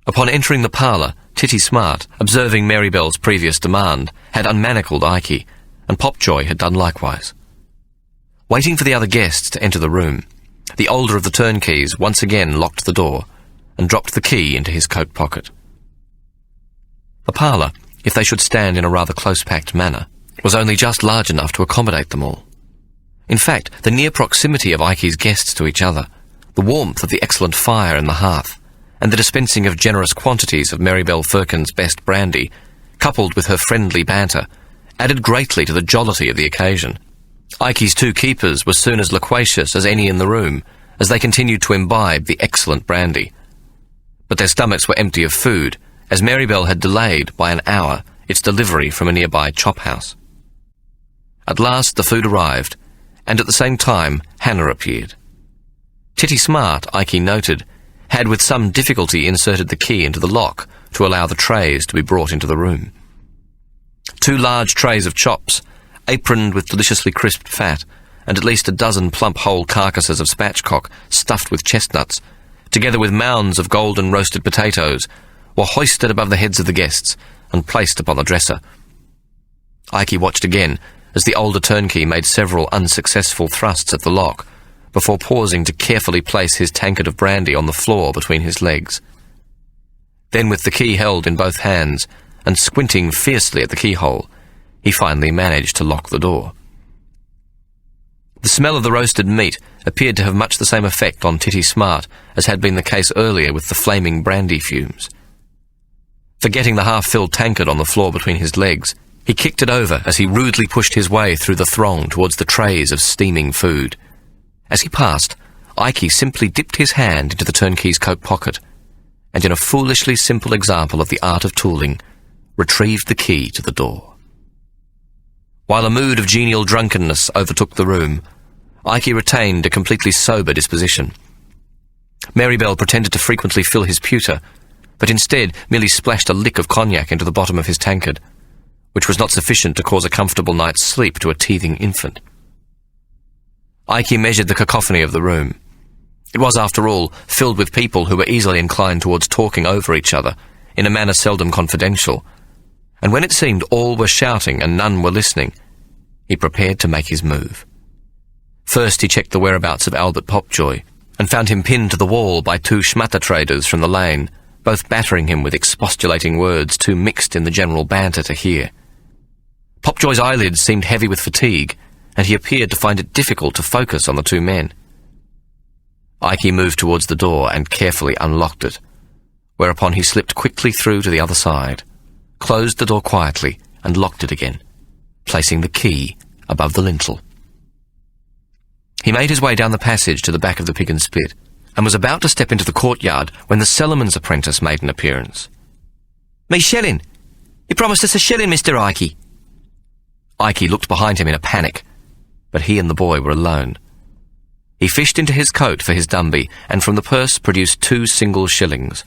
Upon entering the parlour, Titty Smart, observing Marybelle's previous demand, had unmanacled Ikey, and Popjoy had done likewise. Waiting for the other guests to enter the room, the older of the turnkeys once again locked the door, and dropped the key into his coat pocket. The parlour, if they should stand in a rather close-packed manner, was only just large enough to accommodate them all. In fact, the near proximity of Ikey's guests to each other, the warmth of the excellent fire in the hearth, and the dispensing of generous quantities of Marybelle Firkin's best brandy, coupled with her friendly banter, added greatly to the jollity of the occasion. Ikey's two keepers were soon as loquacious as any in the room, as they continued to imbibe the excellent brandy. But their stomachs were empty of food, as Marybelle had delayed by an hour its delivery from a nearby chop house. At last the food arrived, and at the same time Hannah appeared. Titty Smart, Ikey noted, had with some difficulty inserted the key into the lock to allow the trays to be brought into the room. 2 large trays of chops, aproned with deliciously crisped fat, and at least a dozen plump whole carcasses of spatchcock stuffed with chestnuts, together with mounds of golden roasted potatoes, were hoisted above the heads of the guests and placed upon the dresser. Ikey watched again as the older turnkey made several unsuccessful thrusts at the lock, before pausing to carefully place his tankard of brandy on the floor between his legs. Then, with the key held in both hands, and squinting fiercely at the keyhole, he finally managed to lock the door. The smell of the roasted meat appeared to have much the same effect on Titty Smart as had been the case earlier with the flaming brandy fumes. Forgetting the half-filled tankard on the floor between his legs, he kicked it over as he rudely pushed his way through the throng towards the trays of steaming food. As he passed, Ikey simply dipped his hand into the turnkey's coat pocket, and in a foolishly simple example of the art of tooling, retrieved the key to the door. While a mood of genial drunkenness overtook the room, Ikey retained a completely sober disposition. Marybelle pretended to frequently fill his pewter, but instead merely splashed a lick of cognac into the bottom of his tankard, which was not sufficient to cause a comfortable night's sleep to a teething infant. Ikey measured the cacophony of the room. It was, after all, filled with people who were easily inclined towards talking over each other, in a manner seldom confidential, and when it seemed all were shouting and none were listening, he prepared to make his move. First he checked the whereabouts of Albert Popjoy, and found him pinned to the wall by 2 schmatter traders from the lane, both battering him with expostulating words too mixed in the general banter to hear. Popjoy's eyelids seemed heavy with fatigue, and he appeared to find it difficult to focus on the 2 men. Ikey moved towards the door and carefully unlocked it, whereupon he slipped quickly through to the other side, closed the door quietly, and locked it again, placing the key above the lintel. He made his way down the passage to the back of the Pig and Spit, and was about to step into the courtyard when the cellarman's apprentice made an appearance. "Me shilling! You promised us a shilling, Mr. Ikey." Ikey looked behind him in a panic, but he and the boy were alone. He fished into his coat for his dumby, and from the purse produced 2 single shillings.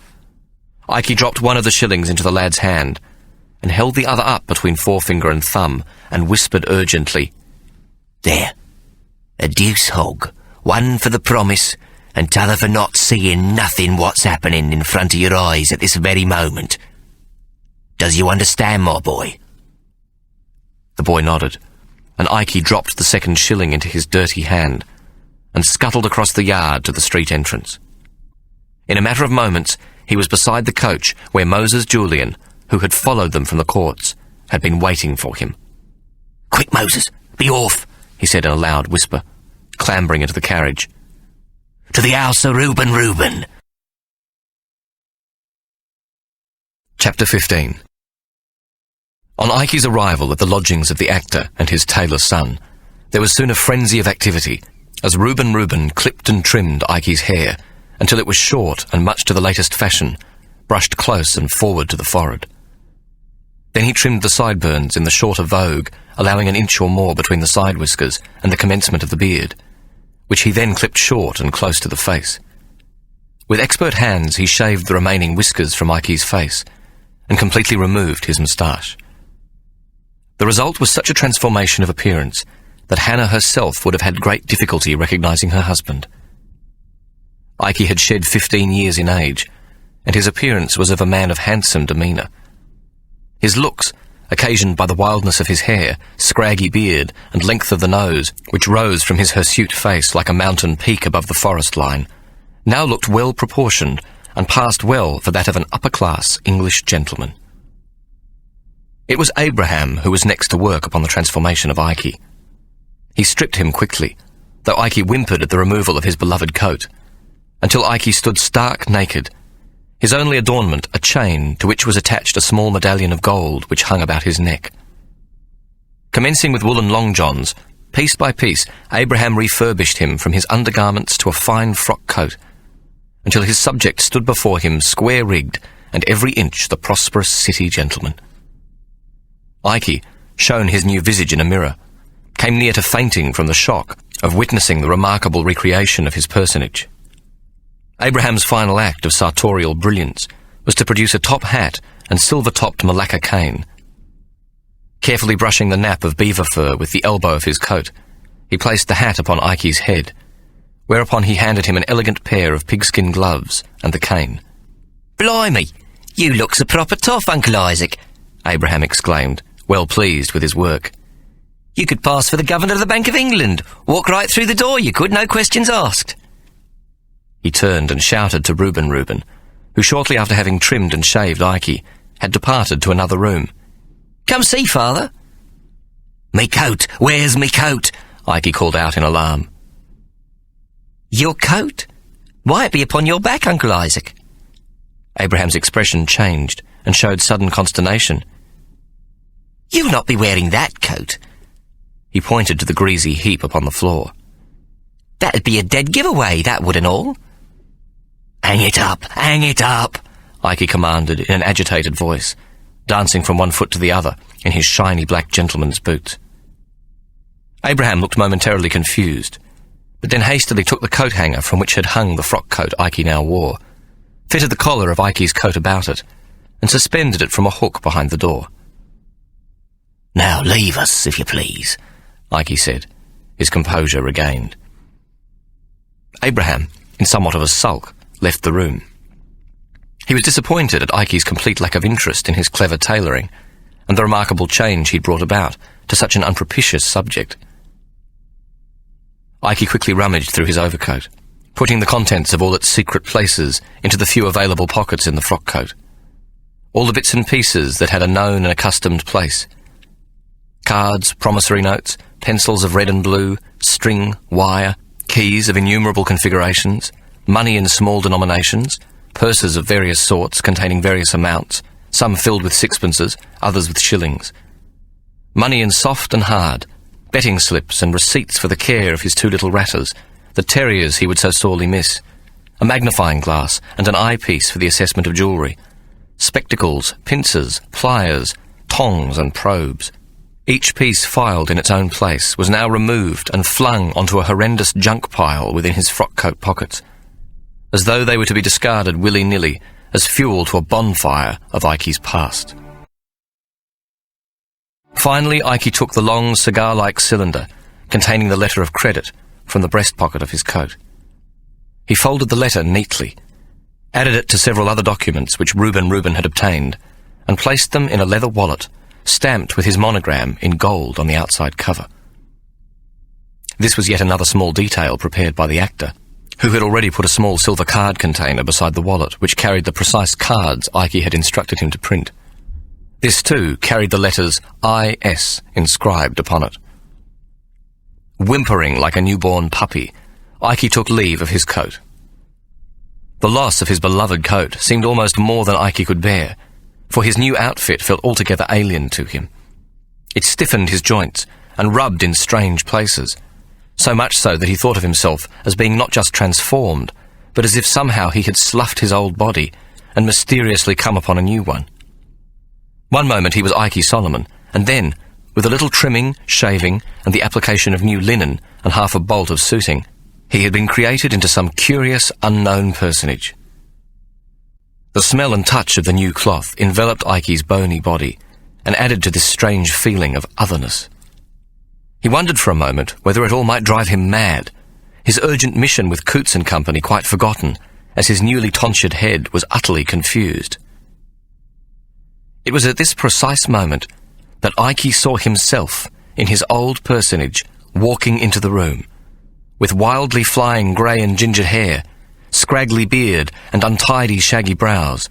Ikey dropped one of the shillings into the lad's hand, and held the other up between forefinger and thumb, and whispered urgently, "There, a deuce hog, one for the promise, and t'other for not seeing nothing what's happening in front of your eyes at this very moment. Does you understand, my boy?" The boy nodded, and Ikey dropped the 2nd shilling into his dirty hand, and scuttled across the yard to the street entrance. In a matter of moments, he was beside the coach where Moses Julian, who had followed them from the courts, had been waiting for him. "Quick, Moses, be off," he said in a loud whisper, clambering into the carriage. "To the house of Reuben. Chapter 15. On Ikey's arrival at the lodgings of the actor and his tailor's son, there was soon a frenzy of activity, as Reuben clipped and trimmed Ikey's hair until it was short and much to the latest fashion, brushed close and forward to the forehead. Then he trimmed the sideburns in the shorter vogue, allowing an inch or more between the side whiskers and the commencement of the beard, which he then clipped short and close to the face. With expert hands he shaved the remaining whiskers from Ikey's face, and completely removed his moustache. The result was such a transformation of appearance that Hannah herself would have had great difficulty recognizing her husband. Ikey had shed 15 years in age, and his appearance was of a man of handsome demeanour. His looks, occasioned by the wildness of his hair, scraggy beard, and length of the nose, which rose from his hirsute face like a mountain peak above the forest line, now looked well proportioned and passed well for that of an upper-class English gentleman. It was Abraham who was next to work upon the transformation of Ike. He stripped him quickly, though Ike whimpered at the removal of his beloved coat, until Ike stood stark naked, his only adornment a chain to which was attached a small medallion of gold which hung about his neck. Commencing with woolen long johns, piece by piece, Abraham refurbished him from his undergarments to a fine frock coat, until his subject stood before him square-rigged and every inch the prosperous city gentleman. Ike, shown his new visage in a mirror, came near to fainting from the shock of witnessing the remarkable recreation of his personage. Abraham's final act of sartorial brilliance was to produce a top hat and silver-topped Malacca cane. Carefully brushing the nap of beaver fur with the elbow of his coat, he placed the hat upon Ike's head, whereupon he handed him an elegant pair of pigskin gloves and the cane. "Blimey, you looks a proper toff, Uncle Isaac," Abraham exclaimed, well pleased with his work. "You could pass for the Governor of the Bank of England. Walk right through the door, you could, no questions asked." He turned and shouted to Reuben, who shortly after having trimmed and shaved Ike, had departed to another room. "Come see, father." "Me coat, where's me coat?" Ike called out in alarm. "Your coat? Why, it be upon your back, Uncle Isaac." Abraham's expression changed and showed sudden consternation. "You'll not be wearing that coat." He pointed to the greasy heap upon the floor. "That'd be a dead giveaway, that would and all." "Hang it up, hang it up," Ike commanded in an agitated voice, dancing from one foot to the other in his shiny black gentleman's boots. Abraham looked momentarily confused, but then hastily took the coat hanger from which had hung the frock coat Ike now wore, fitted the collar of Ike's coat about it, and suspended it from a hook behind the door. "Now leave us, if you please," Ike said, his composure regained. Abraham, in somewhat of a sulk, left the room. He was disappointed at Ike's complete lack of interest in his clever tailoring, and the remarkable change he'd brought about to such an unpropitious subject. Ike quickly rummaged through his overcoat, putting the contents of all its secret places into the few available pockets in the frock coat. All the bits and pieces that had a known and accustomed place. Cards, promissory notes, pencils of red and blue, string, wire, keys of innumerable configurations, money in small denominations, purses of various sorts containing various amounts, some filled with sixpences, others with shillings. Money in soft and hard, betting slips and receipts for the care of his two little ratters, the terriers he would so sorely miss, a magnifying glass and an eyepiece for the assessment of jewellery, spectacles, pincers, pliers, tongs and probes. Each piece filed in its own place was now removed and flung onto a horrendous junk pile within his frock coat pockets, as though they were to be discarded willy-nilly as fuel to a bonfire of Ike's past. Finally, Ike took the long, cigar-like cylinder containing the letter of credit from the breast pocket of his coat. He folded the letter neatly, added it to several other documents which Reuben had obtained, and placed them in a leather wallet stamped with his monogram in gold on the outside cover. This was yet another small detail prepared by the actor, who had already put a small silver card container beside the wallet which carried the precise cards Ike had instructed him to print. This, too, carried the letters I.S. inscribed upon it. Whimpering like a newborn puppy, Ike took leave of his coat. The loss of his beloved coat seemed almost more than Ike could bear, for his new outfit felt altogether alien to him. It stiffened his joints and rubbed in strange places, so much so that he thought of himself as being not just transformed, but as if somehow he had sloughed his old body and mysteriously come upon a new one. One moment he was Ike Solomon, and then, with a little trimming, shaving, and the application of new linen and half a bolt of suiting, he had been created into some curious, unknown personage. The smell and touch of the new cloth enveloped Ike's bony body and added to this strange feeling of otherness. He wondered for a moment whether it all might drive him mad, his urgent mission with Coots and Company quite forgotten, as his newly tonsured head was utterly confused. It was at this precise moment that Ike saw himself in his old personage walking into the room, with wildly flying grey and ginger hair, scraggly beard and untidy shaggy brows,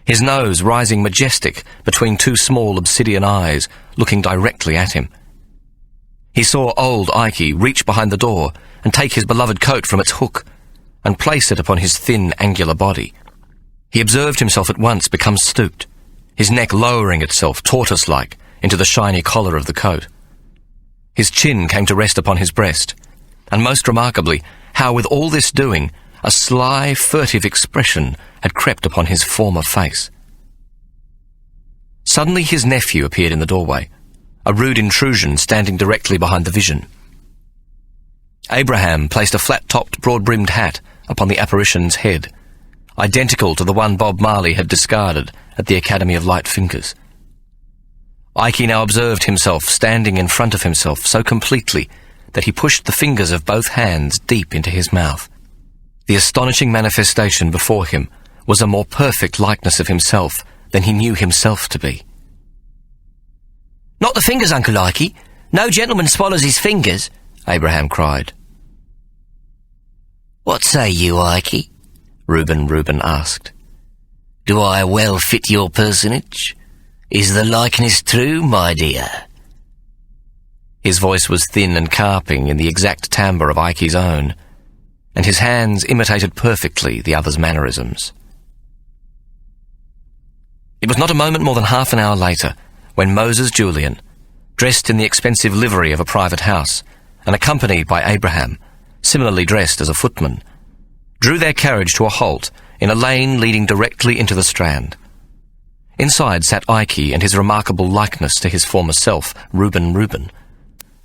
his nose rising majestic between two small obsidian eyes looking directly at him. He saw old Ike reach behind the door and take his beloved coat from its hook and place it upon his thin, angular body. He observed himself at once become stooped, his neck lowering itself tortoise-like into the shiny collar of the coat. His chin came to rest upon his breast, and most remarkably, how with all this doing, a sly, furtive expression had crept upon his former face. Suddenly his nephew appeared in the doorway, a rude intrusion standing directly behind the vision. Abraham placed a flat-topped, broad-brimmed hat upon the apparition's head, identical to the one Bob Marley had discarded at the Academy of Light Fingers. Ike now observed himself standing in front of himself so completely that he pushed the fingers of both hands deep into his mouth. The astonishing manifestation before him was a more perfect likeness of himself than he knew himself to be. "Not the fingers, Uncle Ike. No gentleman swallows his fingers," Abraham cried. "What say you, Ike?" Reuben asked. "Do I well fit your personage? Is the likeness true, my dear?" His voice was thin and carping in the exact timbre of Ike's own, and his hands imitated perfectly the other's mannerisms. It was not a moment more than half an hour later when Moses Julian, dressed in the expensive livery of a private house and accompanied by Abraham, similarly dressed as a footman, drew their carriage to a halt in a lane leading directly into the Strand. Inside sat Ike and his remarkable likeness to his former self, Reuben,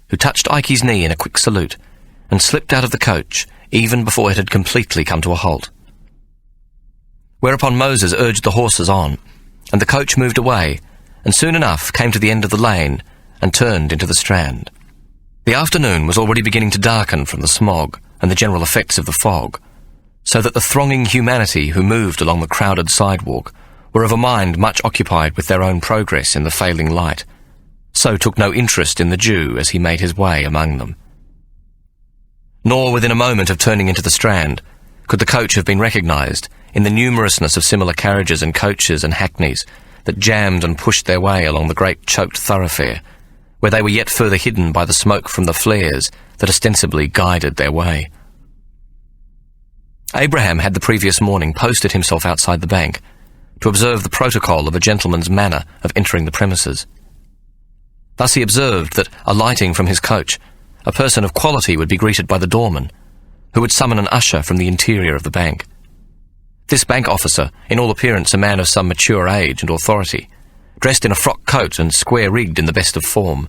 who touched Ike's knee in a quick salute and slipped out of the coach even before it had completely come to a halt. Whereupon Moses urged the horses on, and the coach moved away, and soon enough came to the end of the lane and turned into the Strand. The afternoon was already beginning to darken from the smog and the general effects of the fog, so that the thronging humanity who moved along the crowded sidewalk were of a mind much occupied with their own progress in the failing light, so took no interest in the Jew as he made his way among them. Nor within a moment of turning into the Strand could the coach have been recognised in the numerousness of similar carriages and coaches and hackneys that jammed and pushed their way along the great choked thoroughfare, where they were yet further hidden by the smoke from the flares that ostensibly guided their way. Abraham had the previous morning posted himself outside the bank to observe the protocol of a gentleman's manner of entering the premises. Thus he observed that, alighting from his coach, a person of quality would be greeted by the doorman, who would summon an usher from the interior of the bank. This bank officer, in all appearance a man of some mature age and authority, dressed in a frock coat and square-rigged in the best of form,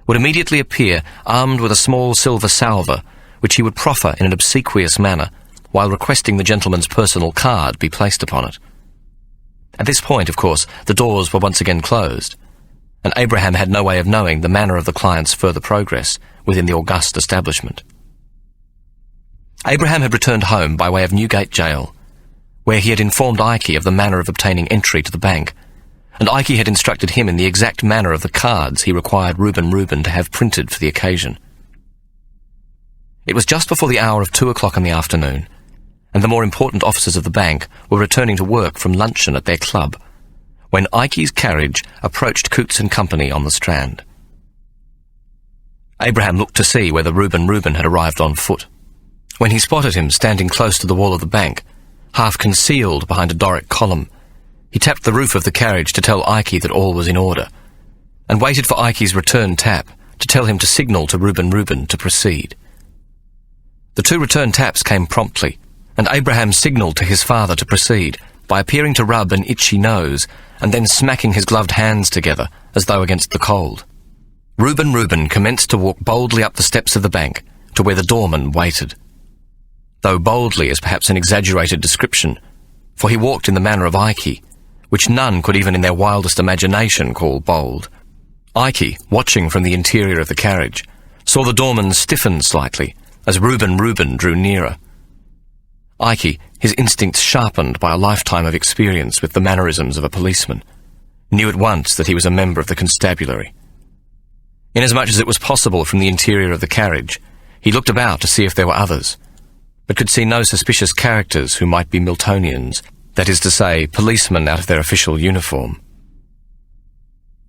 would immediately appear armed with a small silver salver, which he would proffer in an obsequious manner, while requesting the gentleman's personal card be placed upon it. At this point, of course, the doors were once again closed, and Abraham had no way of knowing the manner of the client's further progress within the august establishment. Abraham had returned home by way of Newgate Jail, where he had informed Ike of the manner of obtaining entry to the bank, and Ike had instructed him in the exact manner of the cards he required Reuben to have printed for the occasion. It was just before the hour of 2 o'clock in the afternoon, and the more important officers of the bank were returning to work from luncheon at their club, when Ike's carriage approached Coutts and Company on the Strand. Abraham looked to see whether Reuben had arrived on foot. When he spotted him standing close to the wall of the bank, half concealed behind a Doric column, he tapped the roof of the carriage to tell Ike that all was in order, and waited for Ike's return tap to tell him to signal to Reuben to proceed. The two return taps came promptly, and Abraham signalled to his father to proceed by appearing to rub an itchy nose and then smacking his gloved hands together as though against the cold. Reuben commenced to walk boldly up the steps of the bank to where the doorman waited. Though boldly is perhaps an exaggerated description, for he walked in the manner of Ike, which none could even in their wildest imagination call bold. Ike, watching from the interior of the carriage, saw the doorman stiffen slightly as Reuben drew nearer. Ike, his instincts sharpened by a lifetime of experience with the mannerisms of a policeman, knew at once that he was a member of the constabulary. Inasmuch as it was possible from the interior of the carriage, he looked about to see if there were others, but could see no suspicious characters who might be Miltonians, that is to say, policemen out of their official uniform.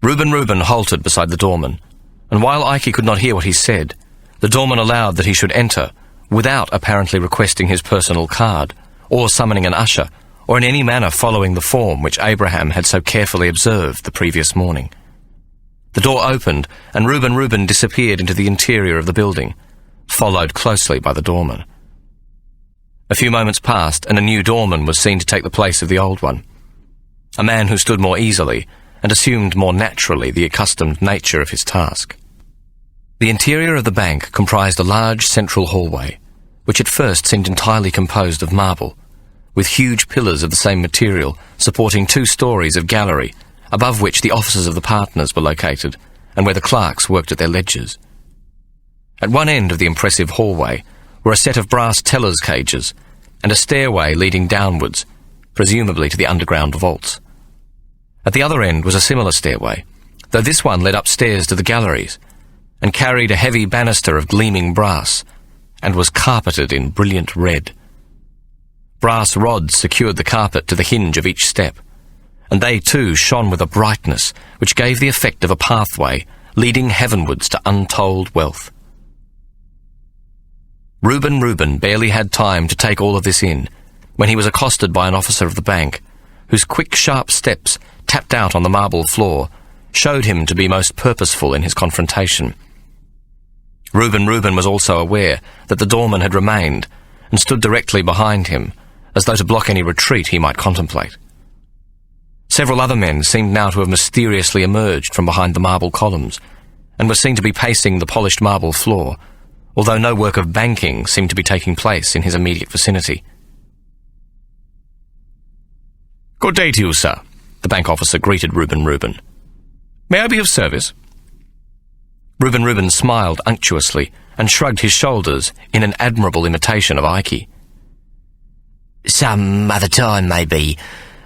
Reuben halted beside the doorman, and while Ike could not hear what he said, the doorman allowed that he should enter without apparently requesting his personal card, or summoning an usher, or in any manner following the form which Abraham had so carefully observed the previous morning. The door opened, and Reuben disappeared into the interior of the building, followed closely by the doorman. A few moments passed, and a new doorman was seen to take the place of the old one, a man who stood more easily and assumed more naturally the accustomed nature of his task. The interior of the bank comprised a large central hallway, which at first seemed entirely composed of marble, with huge pillars of the same material supporting 2 stories of gallery, above which the offices of the partners were located, and where the clerks worked at their ledgers. At one end of the impressive hallway were a set of brass tellers' cages, and a stairway leading downwards, presumably to the underground vaults. At the other end was a similar stairway, though this one led upstairs to the galleries, and carried a heavy banister of gleaming brass, and was carpeted in brilliant red. Brass rods secured the carpet to the hinge of each step, and they too shone with a brightness which gave the effect of a pathway leading heavenwards to untold wealth. Reuben barely had time to take all of this in when he was accosted by an officer of the bank, whose quick, sharp steps, tapped out on the marble floor, showed him to be most purposeful in his confrontation. Reuben was also aware that the doorman had remained and stood directly behind him, as though to block any retreat he might contemplate. Several other men seemed now to have mysteriously emerged from behind the marble columns, and were seen to be pacing the polished marble floor, although no work of banking seemed to be taking place in his immediate vicinity. "Good day to you, sir," the bank officer greeted Reuben. "May I be of service?" Reuben smiled unctuously and shrugged his shoulders in an admirable imitation of Ike. "Some other time, maybe.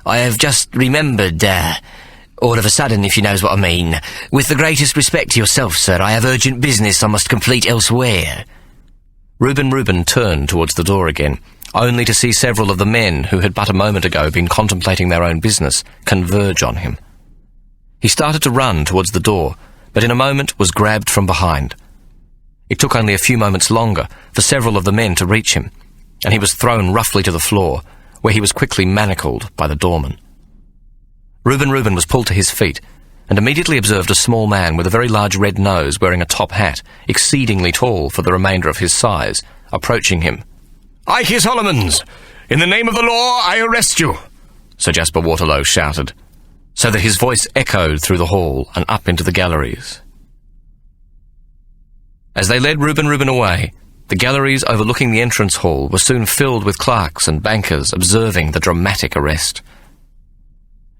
I have just remembered, all of a sudden, if you knows what I mean. With the greatest respect to yourself, sir, I have urgent business I must complete elsewhere." Reuben turned towards the door again, only to see several of the men who had but a moment ago been contemplating their own business converge on him. He started to run towards the door, but in a moment was grabbed from behind. It took only a few moments longer for several of the men to reach him, and he was thrown roughly to the floor, where he was quickly manacled by the doorman. Reuben was pulled to his feet, and immediately observed a small man with a very large red nose wearing a top hat, exceedingly tall for the remainder of his size, approaching him. "Ike Solomons, in the name of the law, I arrest you," Sir Jasper Waterlow shouted, so that his voice echoed through the hall and up into the galleries. As they led Reuben away, the galleries overlooking the entrance hall were soon filled with clerks and bankers observing the dramatic arrest.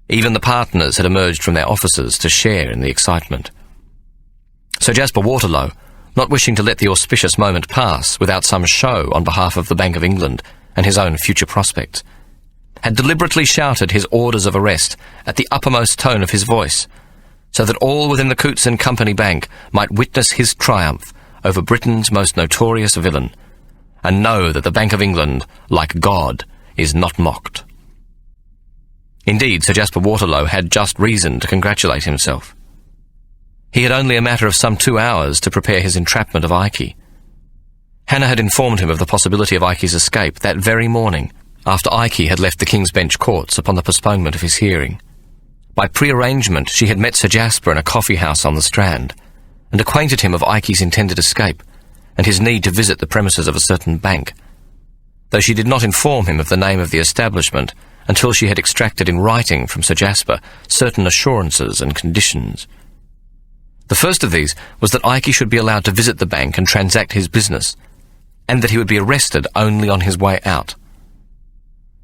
Even the partners had emerged from their offices to share in the excitement. Sir Jasper Waterlow, not wishing to let the auspicious moment pass without some show on behalf of the Bank of England and his own future prospects, had deliberately shouted his orders of arrest at the uppermost tone of his voice, so that all within the Coutts and Company Bank might witness his triumph over Britain's most notorious villain, and know that the Bank of England, like God, is not mocked. Indeed, Sir Jasper Waterlow had just reason to congratulate himself. He had only a matter of some 2 hours to prepare his entrapment of Ike. Hannah had informed him of the possibility of Ike's escape that very morning, after Ike had left the King's Bench courts upon the postponement of his hearing. By pre-arrangement, she had met Sir Jasper in a coffee-house on the Strand, and acquainted him of Ike's intended escape, and his need to visit the premises of a certain bank, though she did not inform him of the name of the establishment until she had extracted in writing from Sir Jasper certain assurances and conditions. The first of these was that Ike should be allowed to visit the bank and transact his business, and that he would be arrested only on his way out.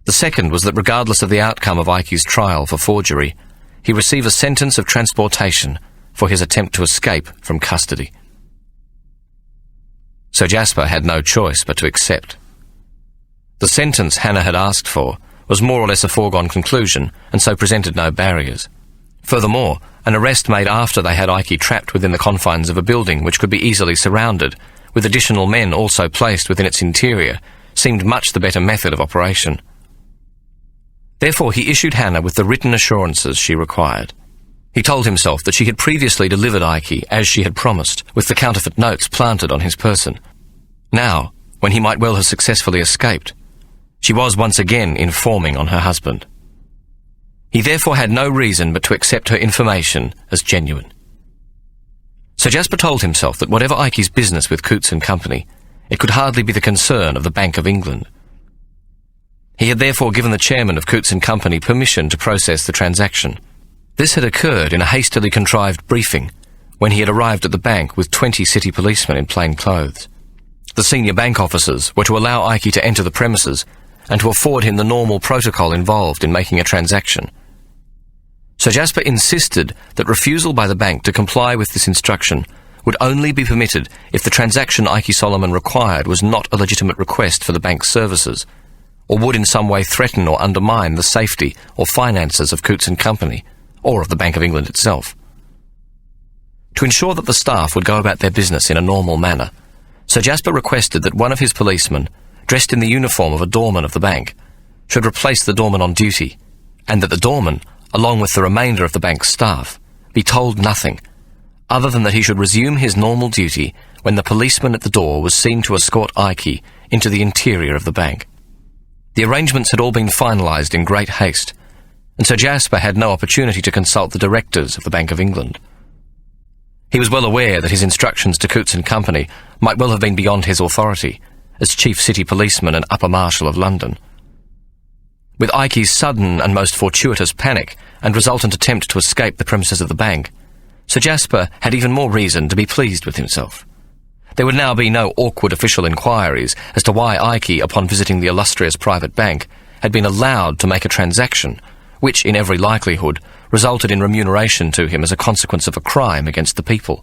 The second was that regardless of the outcome of Ike's trial for forgery, he receive a sentence of transportation for his attempt to escape from custody. Sir Jasper had no choice but to accept. The sentence Hannah had asked for was more or less a foregone conclusion, and so presented no barriers. Furthermore, an arrest made after they had Ike trapped within the confines of a building which could be easily surrounded, with additional men also placed within its interior, seemed much the better method of operation. Therefore, he issued Hannah with the written assurances she required. He told himself that she had previously delivered Ike, as she had promised, with the counterfeit notes planted on his person. Now, when he might well have successfully escaped, she was once again informing on her husband. He therefore had no reason but to accept her information as genuine. Sir Jasper told himself that whatever Ike's business with Coutts and Company, it could hardly be the concern of the Bank of England. He had therefore given the chairman of Coutts and Company permission to process the transaction. This had occurred in a hastily contrived briefing when he had arrived at the bank with 20 city policemen in plain clothes. The senior bank officers were to allow Ike to enter the premises and to afford him the normal protocol involved in making a transaction. Sir Jasper insisted that refusal by the bank to comply with this instruction would only be permitted if the transaction Ike Solomon required was not a legitimate request for the bank's services, or would in some way threaten or undermine the safety or finances of Coutts and Company, or of the Bank of England itself. To ensure that the staff would go about their business in a normal manner, Sir Jasper requested that one of his policemen, dressed in the uniform of a doorman of the bank, should replace the doorman on duty, and that the doorman, along with the remainder of the bank's staff, be told nothing, other than that he should resume his normal duty when the policeman at the door was seen to escort Ike into the interior of the bank. The arrangements had all been finalised in great haste, and Sir Jasper had no opportunity to consult the directors of the Bank of England. He was well aware that his instructions to Coutts and Company might well have been beyond his authority, as Chief City Policeman and Upper Marshal of London. With Ike's sudden and most fortuitous panic and resultant attempt to escape the premises of the bank, Sir Jasper had even more reason to be pleased with himself. There would now be no awkward official inquiries as to why Ike, upon visiting the illustrious private bank, had been allowed to make a transaction which, in every likelihood, resulted in remuneration to him as a consequence of a crime against the people.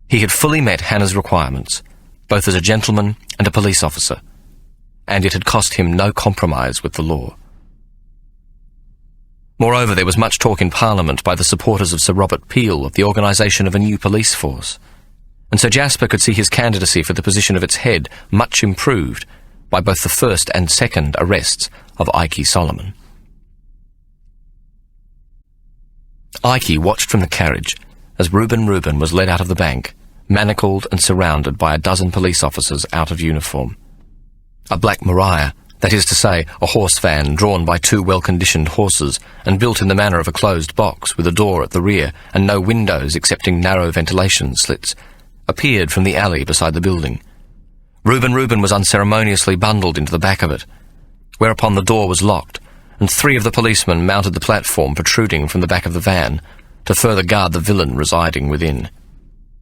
He had fully met Hannah's requirements, both as a gentleman and a police officer, and it had cost him no compromise with the law. Moreover, there was much talk in Parliament by the supporters of Sir Robert Peel of the organisation of a new police force, and Sir Jasper could see his candidacy for the position of its head much improved by both the first and second arrests of Ike Solomon. Ike watched from the carriage as Reuben was led out of the bank, manacled and surrounded by a dozen police officers out of uniform. A Black Maria, that is to say, a horse van drawn by two well-conditioned horses and built in the manner of a closed box with a door at the rear and no windows excepting narrow ventilation slits, appeared from the alley beside the building. Reuben was unceremoniously bundled into the back of it, whereupon the door was locked, and 3 of the policemen mounted the platform protruding from the back of the van to further guard the villain residing within.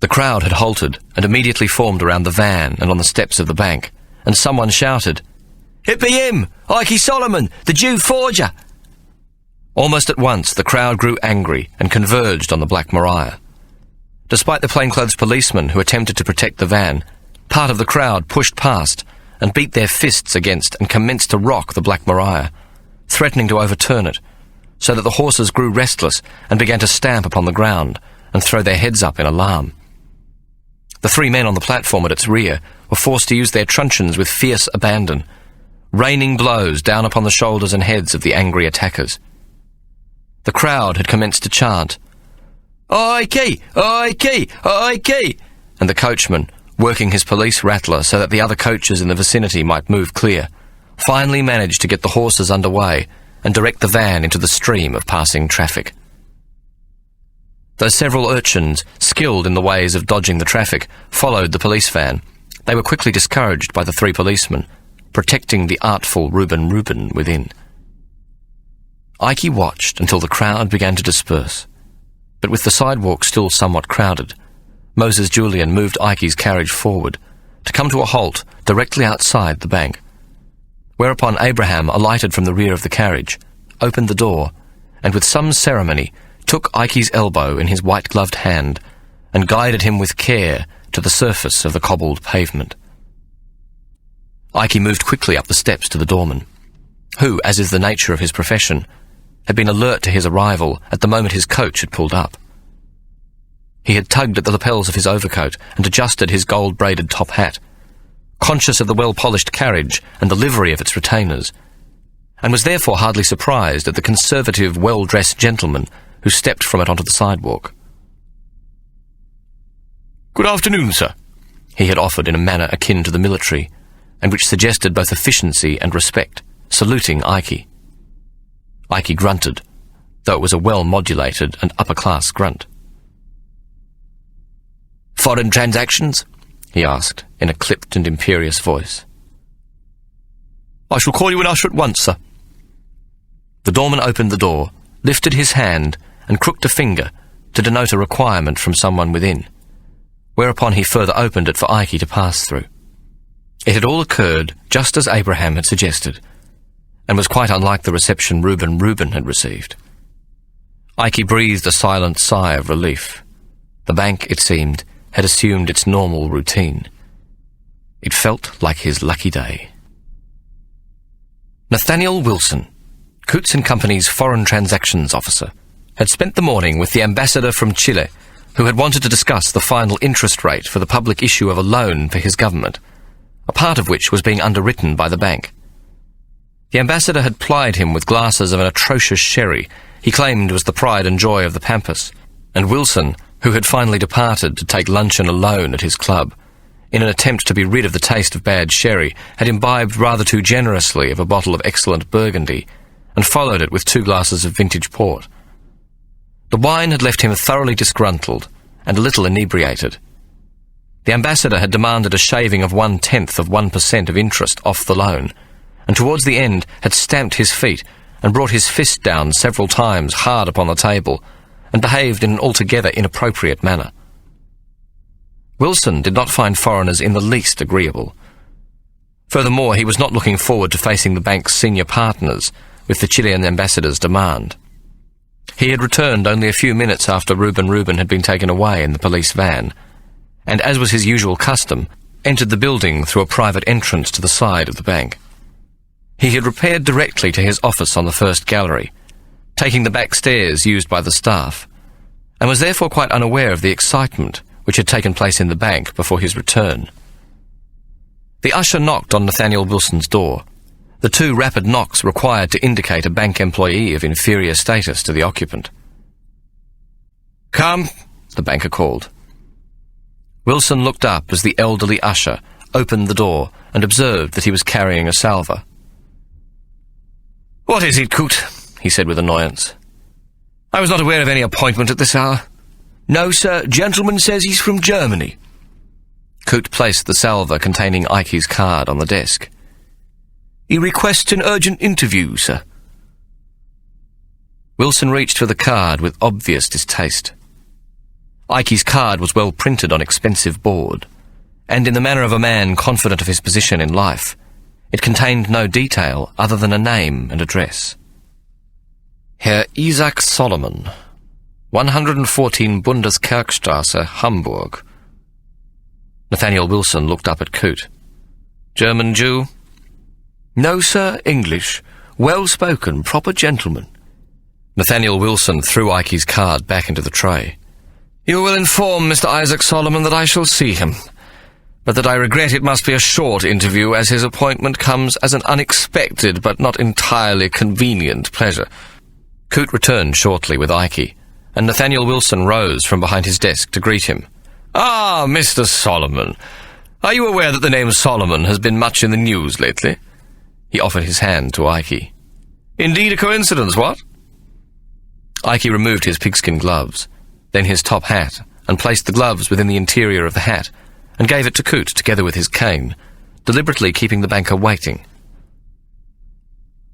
The crowd had halted and immediately formed around the van and on the steps of the bank, and someone shouted, "It be him! Ike Solomon, the Jew forger!" Almost at once the crowd grew angry and converged on the Black Maria. Despite the plainclothes policemen who attempted to protect the van, part of the crowd pushed past and beat their fists against and commenced to rock the Black Maria, threatening to overturn it, so that the horses grew restless and began to stamp upon the ground and throw their heads up in alarm. The 3 men on the platform at its rear were forced to use their truncheons with fierce abandon, raining blows down upon the shoulders and heads of the angry attackers. The crowd had commenced to chant, "Ike! Ike! Ike!" and the coachman, working his police rattler so that the other coaches in the vicinity might move clear, finally managed to get the horses underway and direct the van into the stream of passing traffic. Though several urchins, skilled in the ways of dodging the traffic, followed the police van, they were quickly discouraged by the 3 policemen, protecting the artful Reuben within. Ike watched until the crowd began to disperse, but with the sidewalk still somewhat crowded, Moses Julian moved Ike's carriage forward to come to a halt directly outside the bank, whereupon Abraham alighted from the rear of the carriage, opened the door, and with some ceremony took Ike's elbow in his white-gloved hand and guided him with care to the surface of the cobbled pavement. Ike moved quickly up the steps to the doorman, who, as is the nature of his profession, had been alert to his arrival at the moment his coach had pulled up. He had tugged at the lapels of his overcoat and adjusted his gold-braided top hat. conscious of the well-polished carriage and the livery of its retainers, and was therefore hardly surprised at the conservative, well-dressed gentleman who stepped from it onto the sidewalk. "Good afternoon, sir," he had offered in a manner akin to the military, and which suggested both efficiency and respect, saluting Ike. Ike grunted, though it was a well-modulated and upper-class grunt. "Foreign transactions?" he asked, in a clipped and imperious voice. "I shall call you an usher at once, sir." The doorman opened the door, lifted his hand, and crooked a finger to denote a requirement from someone within, whereupon he further opened it for Ike to pass through. It had all occurred just as Abraham had suggested, and was quite unlike the reception Reuben had received. Ike breathed a silent sigh of relief. The bank, it seemed, had assumed its normal routine. It felt like his lucky day. Nathaniel Wilson, Coutts & Company's foreign transactions officer, had spent the morning with the ambassador from Chile, who had wanted to discuss the final interest rate for the public issue of a loan for his government, a part of which was being underwritten by the bank. The ambassador had plied him with glasses of an atrocious sherry he claimed was the pride and joy of the Pampas, and Wilson, who had finally departed to take luncheon alone at his club, in an attempt to be rid of the taste of bad sherry, had imbibed rather too generously of a bottle of excellent Burgundy, and followed it with 2 glasses of vintage port. The wine had left him thoroughly disgruntled and a little inebriated. The ambassador had demanded a shaving of 0.1% of interest off the loan, and towards the end had stamped his feet and brought his fist down several times hard upon the table, and behaved in an altogether inappropriate manner. Wilson did not find foreigners in the least agreeable. Furthermore, he was not looking forward to facing the bank's senior partners with the Chilean ambassador's demand. He had returned only a few minutes after Reuben had been taken away in the police van, and, as was his usual custom, entered the building through a private entrance to the side of the bank. He had repaired directly to his office on the first gallery, taking the back stairs used by the staff, and was therefore quite unaware of the excitement which had taken place in the bank before his return. The usher knocked on Nathaniel Wilson's door, the 2 rapid knocks required to indicate a bank employee of inferior status to the occupant. "Come," the banker called. Wilson looked up as the elderly usher opened the door and observed that he was carrying a salver. "What is it, Cout?" he said with annoyance. "I was not aware of any appointment at this hour." "No, sir. Gentleman says he's from Germany." Cout placed the salver containing Ike's card on the desk. "He requests an urgent interview, sir." Wilson reached for the card with obvious distaste. Ike's card was well printed on expensive board, and in the manner of a man confident of his position in life, it contained no detail other than a name and address. Herr Isaac Solomon, 114 Bundeskerkstrasse, Hamburg. Nathaniel Wilson looked up at Cout. "German Jew?" "No, sir, English. Well-spoken, proper gentleman." Nathaniel Wilson threw Ike's card back into the tray. "You will inform Mr. Isaac Solomon that I shall see him, but that I regret it must be a short interview, as his appointment comes as an unexpected but not entirely convenient pleasure." Cout returned shortly with Ike, and Nathaniel Wilson rose from behind his desk to greet him. "Ah, Mr. Solomon. Are you aware that the name Solomon has been much in the news lately?" He offered his hand to Ike. "Indeed a coincidence, what?" Ike removed his pigskin gloves, then his top hat, and placed the gloves within the interior of the hat, and gave it to Cout together with his cane, deliberately keeping the banker waiting.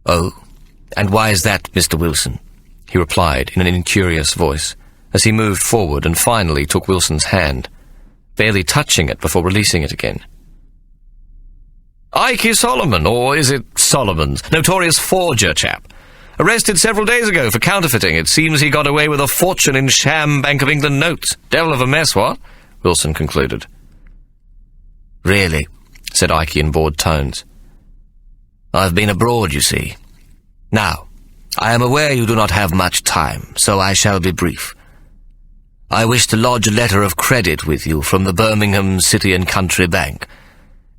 "Oh, and why is that, Mr. Wilson?" he replied in an incurious voice, as he moved forward and finally took Wilson's hand, barely touching it before releasing it again. "Ike Solomon, or is it Solomons? Notorious forger chap. Arrested several days ago for counterfeiting. It seems he got away with a fortune in sham Bank of England notes. Devil of a mess, what?" Wilson concluded. "Really?" said Ike in bored tones. "I've been abroad, you see. Now, I am aware you do not have much time, so I shall be brief. I wish to lodge a letter of credit with you from the Birmingham City and Country Bank,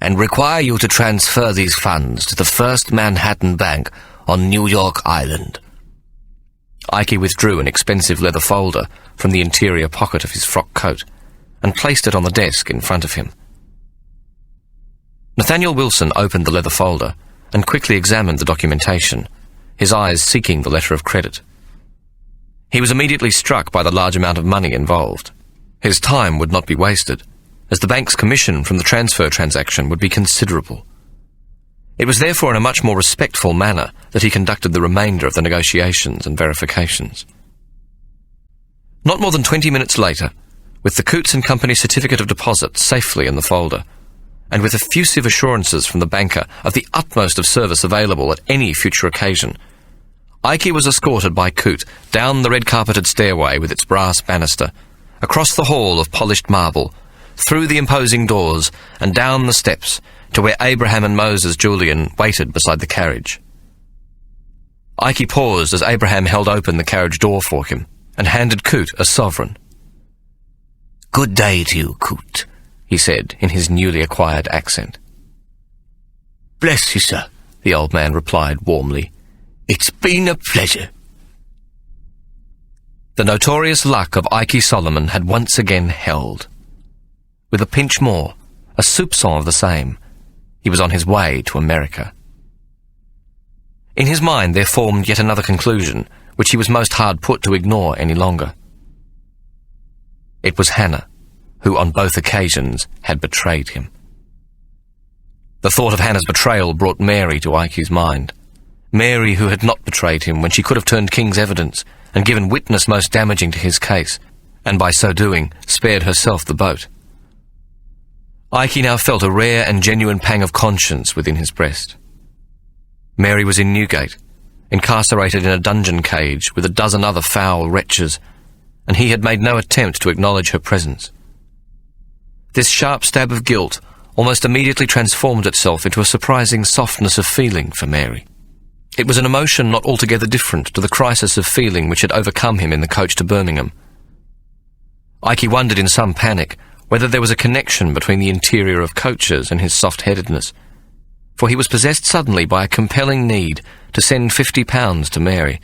and require you to transfer these funds to the First Manhattan Bank on New York Island." Ikey withdrew an expensive leather folder from the interior pocket of his frock coat and placed it on the desk in front of him. Nathaniel Wilson opened the leather folder and quickly examined the documentation, his eyes seeking the letter of credit. He was immediately struck by the large amount of money involved. His time would not be wasted, as the bank's commission from the transfer transaction would be considerable. It was therefore in a much more respectful manner that he conducted the remainder of the negotiations and verifications. Not more than 20 minutes later, with the Coutts and Company certificate of deposit safely in the folder, and with effusive assurances from the banker of the utmost of service available at any future occasion, Ikey was escorted by Coote down the red-carpeted stairway with its brass banister, across the hall of polished marble, through the imposing doors, and down the steps to where Abraham and Moses Julian waited beside the carriage. Ikey paused as Abraham held open the carriage door for him and handed Coote a sovereign. "Good day to you, Coote," he said in his newly acquired accent. "Bless you, sir," the old man replied warmly. "It's been a pleasure." The notorious luck of Ikey Solomon had once again held. With a pinch more, a soupçon of the same, he was on his way to America. In his mind there formed yet another conclusion, which he was most hard put to ignore any longer. It was Hannah, who on both occasions had betrayed him. The thought of Hannah's betrayal brought Mary to Ikey's mind. Mary, who had not betrayed him when she could have turned King's evidence and given witness most damaging to his case, and by so doing spared herself the boat. Ikey now felt a rare and genuine pang of conscience within his breast. Mary was in Newgate, incarcerated in a dungeon cage with a dozen other foul wretches, and he had made no attempt to acknowledge her presence. This sharp stab of guilt almost immediately transformed itself into a surprising softness of feeling for Mary. It was an emotion not altogether different to the crisis of feeling which had overcome him in the coach to Birmingham. Ikey wondered in some panic whether there was a connection between the interior of coaches and his soft-headedness, for he was possessed suddenly by a compelling need to send £50 to Mary,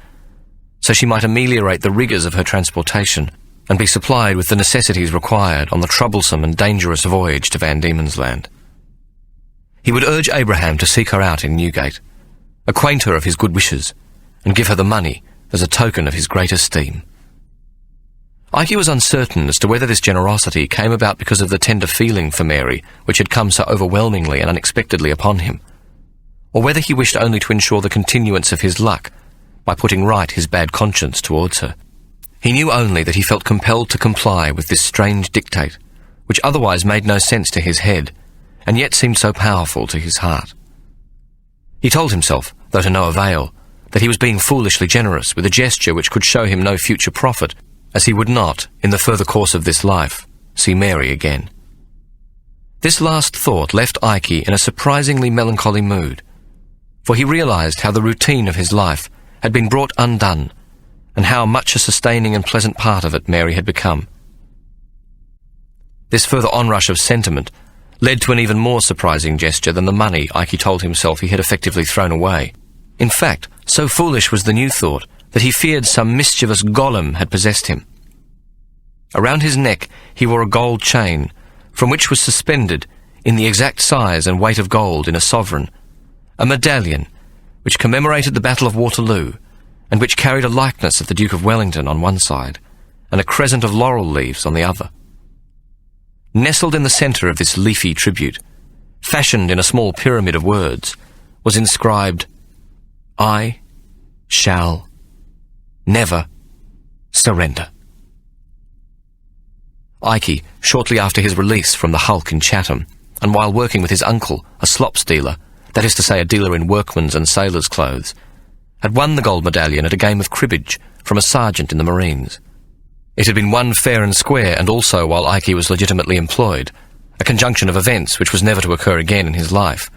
so she might ameliorate the rigours of her transportation and be supplied with the necessities required on the troublesome and dangerous voyage to Van Diemen's Land. He would urge Abraham to seek her out in Newgate, acquaint her of his good wishes, and give her the money as a token of his great esteem. Ikey was uncertain as to whether this generosity came about because of the tender feeling for Mary which had come so overwhelmingly and unexpectedly upon him, or whether he wished only to ensure the continuance of his luck by putting right his bad conscience towards her. He knew only that he felt compelled to comply with this strange dictate, which otherwise made no sense to his head, and yet seemed so powerful to his heart. He told himself, though to no avail, that he was being foolishly generous with a gesture which could show him no future profit, as he would not, in the further course of this life, see Mary again. This last thought left Ikey in a surprisingly melancholy mood, for he realised how the routine of his life had been brought undone, and how much a sustaining and pleasant part of it Mary had become. This further onrush of sentiment led to an even more surprising gesture than the money Ikey told himself he had effectively thrown away. In fact, so foolish was the new thought that he feared some mischievous golem had possessed him. Around his neck he wore a gold chain, from which was suspended, in the exact size and weight of gold in a sovereign, a medallion which commemorated the Battle of Waterloo, and which carried a likeness of the Duke of Wellington on one side, and a crescent of laurel leaves on the other. Nestled in the centre of this leafy tribute, fashioned in a small pyramid of words, was inscribed, "I shall never surrender." Ikey, shortly after his release from the hulk in Chatham, and while working with his uncle, a slops dealer, that is to say a dealer in workmen's and sailors' clothes, had won the gold medallion at a game of cribbage from a sergeant in the Marines. It had been won fair and square, and also while Ikey was legitimately employed, a conjunction of events which was never to occur again in his life.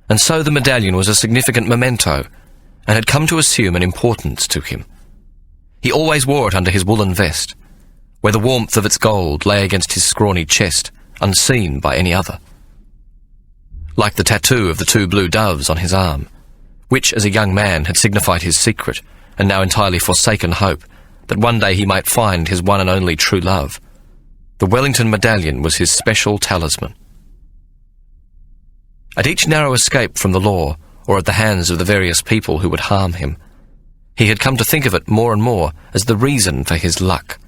And so the medallion was a significant memento, and had come to assume an importance to him. He always wore it under his woolen vest, where the warmth of its gold lay against his scrawny chest, unseen by any other. like the tattoo of the 2 blue doves on his arm, which as a young man had signified his secret and now entirely forsaken hope that one day he might find his one and only true love. The Wellington medallion was his special talisman. At each narrow escape from the law, or at the hands of the various people who would harm him, he had come to think of it more and more as the reason for his luck.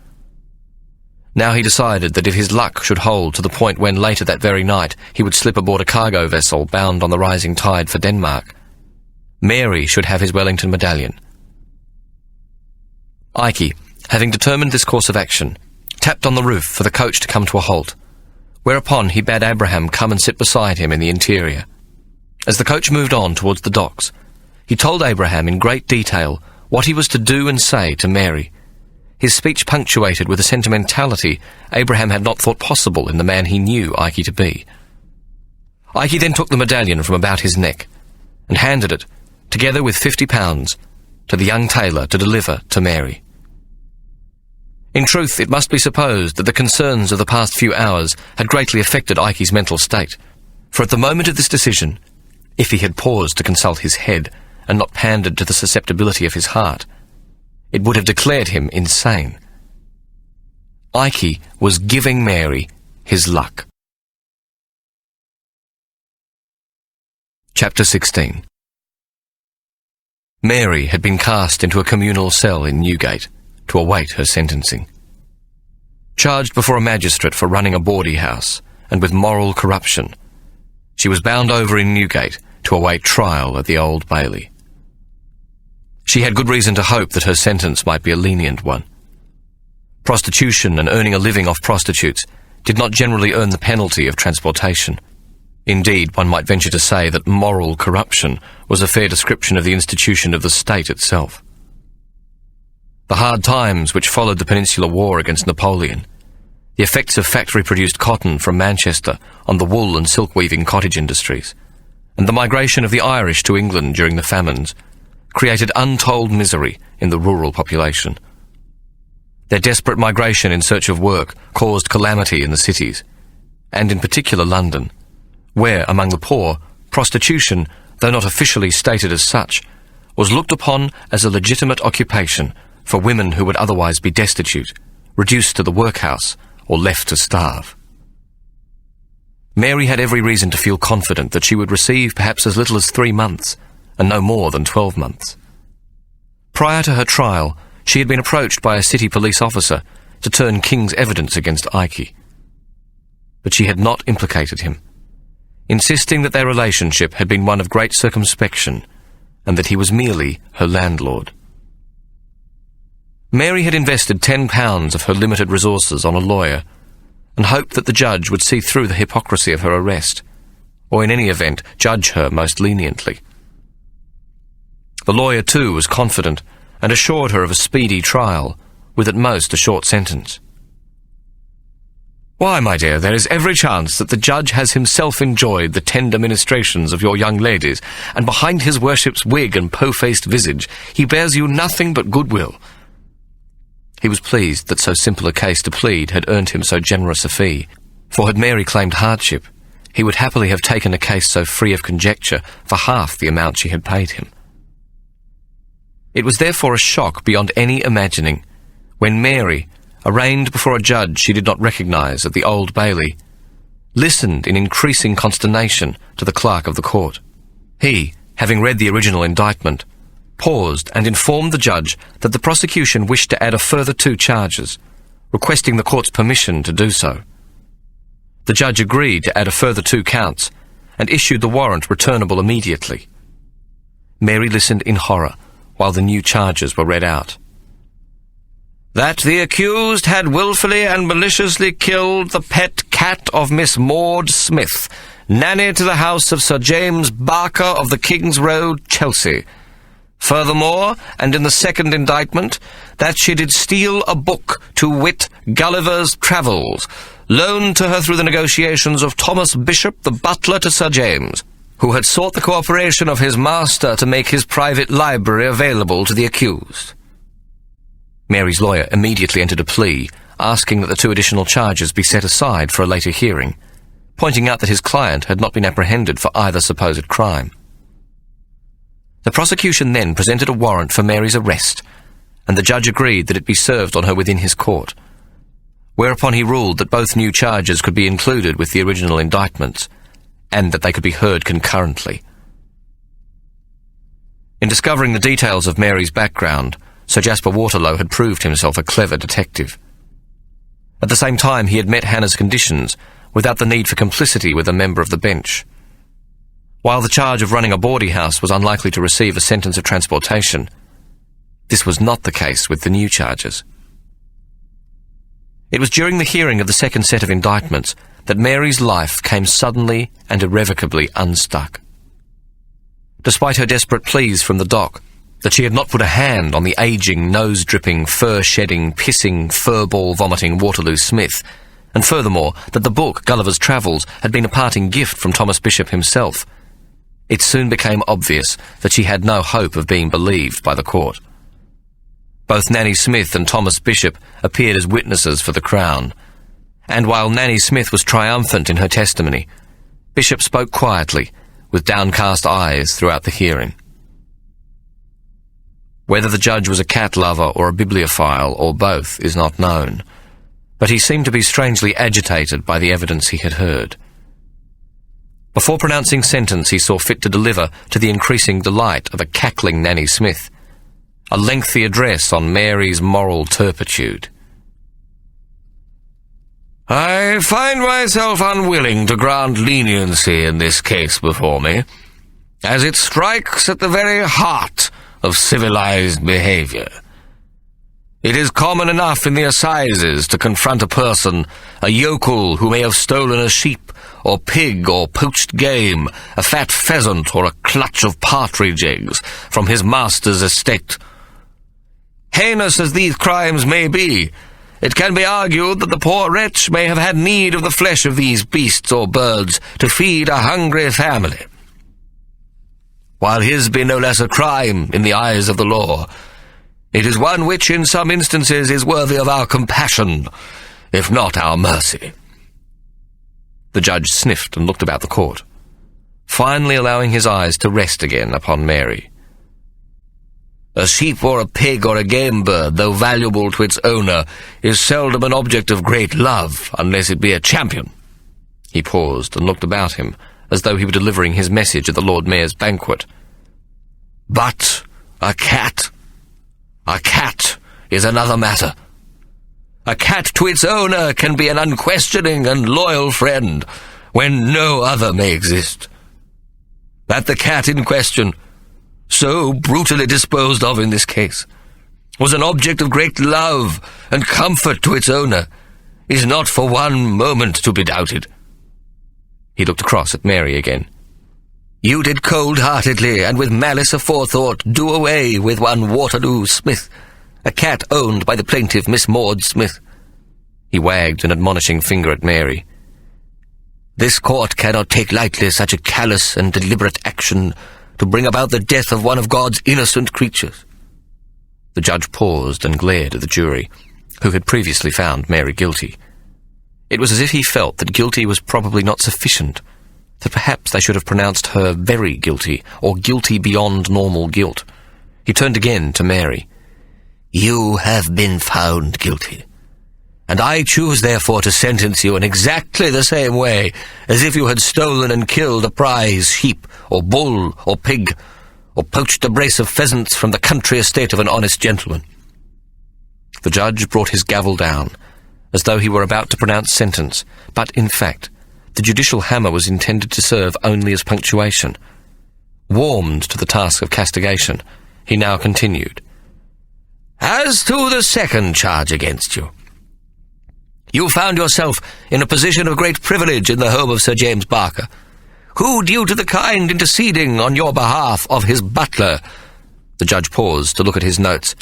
Now he decided that if his luck should hold to the point when later that very night he would slip aboard a cargo vessel bound on the rising tide for Denmark, Mary should have his Wellington medallion. Ike, having determined this course of action, tapped on the roof for the coach to come to a halt, whereupon he bade Abraham come and sit beside him in the interior. As the coach moved on towards the docks, he told Abraham in great detail what he was to do and say to Mary, his speech punctuated with a sentimentality Abraham had not thought possible in the man he knew Ike to be. Ike then took the medallion from about his neck and handed it, together with £50, to the young tailor to deliver to Mary. In truth, it must be supposed that the concerns of the past few hours had greatly affected Ike's mental state, for at the moment of this decision, if he had paused to consult his head and not pandered to the susceptibility of his heart, it would have declared him insane. Ike was giving Mary his luck. Chapter 16. Mary had been cast into a communal cell in Newgate to await her sentencing. Charged before a magistrate for running a bawdy house and with moral corruption, she was bound over in Newgate to await trial at the Old Bailey. She had good reason to hope that her sentence might be a lenient one. Prostitution and earning a living off prostitutes did not generally earn the penalty of transportation. Indeed, one might venture to say that moral corruption was a fair description of the institution of the state itself. The hard times which followed the Peninsular War against Napoleon, the effects of factory-produced cotton from Manchester on the wool and silk-weaving cottage industries, and the migration of the Irish to England during the famines, created untold misery in the rural population. Their desperate migration in search of work caused calamity in the cities, and in particular London, where, among the poor, prostitution, though not officially stated as such, was looked upon as a legitimate occupation for women who would otherwise be destitute, reduced to the workhouse, or left to starve. Mary had every reason to feel confident that she would receive perhaps as little as 3 months, and no more than 12 months. Prior to her trial, she had been approached by a city police officer to turn King's evidence against Ike. But she had not implicated him, insisting that their relationship had been one of great circumspection, and that he was merely her landlord. Mary had invested £10 of her limited resources on a lawyer, and hoped that the judge would see through the hypocrisy of her arrest, or in any event judge her most leniently. The lawyer, too, was confident, and assured her of a speedy trial, with at most a short sentence. "Why, my dear, there is every chance that the judge has himself enjoyed the tender ministrations of your young ladies, and behind his worship's wig and po-faced visage he bears you nothing but goodwill." He was pleased that so simple a case to plead had earned him so generous a fee, for had Mary claimed hardship, he would happily have taken a case so free of conjecture for half the amount she had paid him. It was therefore a shock beyond any imagining when Mary, arraigned before a judge she did not recognise at the Old Bailey, listened in increasing consternation to the clerk of the court. He, having read the original indictment, paused and informed the judge that the prosecution wished to add a further 2 charges, requesting the court's permission to do so. The judge agreed to add a further 2 counts and issued the warrant returnable immediately. Mary listened in horror while the new charges were read out. "That the accused had wilfully and maliciously killed the pet cat of Miss Maud Smith, nanny to the house of Sir James Barker of the King's Road, Chelsea. Furthermore, and in the second indictment, that she did steal a book, to wit, Gulliver's Travels, loaned to her through the negotiations of Thomas Bishop, the butler to Sir James, who had sought the cooperation of his master to make his private library available to the accused." Mary's lawyer immediately entered a plea, asking that the 2 additional charges be set aside for a later hearing, pointing out that his client had not been apprehended for either supposed crime. The prosecution then presented a warrant for Mary's arrest, and the judge agreed that it be served on her within his court, whereupon he ruled that both new charges could be included with the original indictments, and that they could be heard concurrently. In discovering the details of Mary's background, Sir Jasper Waterlow had proved himself a clever detective. At the same time, he had met Hannah's conditions without the need for complicity with a member of the bench. While the charge of running a bawdy house was unlikely to receive a sentence of transportation, this was not the case with the new charges. It was during the hearing of the second set of indictments that Mary's life came suddenly and irrevocably unstuck. Despite her desperate pleas from the dock that she had not put a hand on the ageing, nose-dripping, fur-shedding, pissing, fur-ball-vomiting Waterloo Smith, and furthermore that the book, Gulliver's Travels, had been a parting gift from Thomas Bishop himself, it soon became obvious that she had no hope of being believed by the court. Both Nanny Smith and Thomas Bishop appeared as witnesses for the Crown, and while Nanny Smith was triumphant in her testimony, Bishop spoke quietly, with downcast eyes throughout the hearing. Whether the judge was a cat lover or a bibliophile, or both, is not known, but he seemed to be strangely agitated by the evidence he had heard. Before pronouncing sentence, he saw fit to deliver, to the increasing delight of a cackling Nanny Smith, a lengthy address on Mary's moral turpitude. I find myself unwilling to grant leniency in this case before me, as it strikes at the very heart of civilized behavior. It is common enough in the assizes to confront a person, a yokel who may have stolen a sheep, or pig, or poached game, a fat pheasant, or a clutch of partridge eggs from his master's estate. Heinous as these crimes may be, it can be argued that the poor wretch may have had need of the flesh of these beasts or birds to feed a hungry family. While his be no less a crime in the eyes of the law, it is one which in some instances is worthy of our compassion, if not our mercy. The judge sniffed and looked about the court, finally allowing his eyes to rest again upon Mary. A sheep or a pig or a game bird, though valuable to its owner, is seldom an object of great love, unless it be a champion. He paused and looked about him, as though he were delivering his message at the Lord Mayor's banquet. But a cat is another matter. A cat to its owner can be an unquestioning and loyal friend, when no other may exist. That the cat in question, so brutally disposed of in this case, was an object of great love and comfort to its owner, is not for one moment to be doubted. He looked across at Mary again. You did cold-heartedly and with malice aforethought do away with one Waterloo Smith, a cat owned by the plaintiff Miss Maud Smith. He wagged an admonishing finger at Mary. This court cannot take lightly such a callous and deliberate action to bring about the death of one of God's innocent creatures. The judge paused and glared at the jury, who had previously found Mary guilty. It was as if he felt that guilty was probably not sufficient, that perhaps they should have pronounced her very guilty, or guilty beyond normal guilt. He turned again to Mary. You have been found guilty, and I choose therefore to sentence you in exactly the same way as if you had stolen and killed a prize sheep, or bull, or pig, or poached a brace of pheasants from the country estate of an honest gentleman. The judge brought his gavel down, as though he were about to pronounce sentence, but in fact the judicial hammer was intended to serve only as punctuation. Warmed to the task of castigation, he now continued. As to the second charge against you, you found yourself in a position of great privilege in the home of Sir James Barker, who, due to the kind interceding on your behalf of his butler— the judge paused to look at his notes—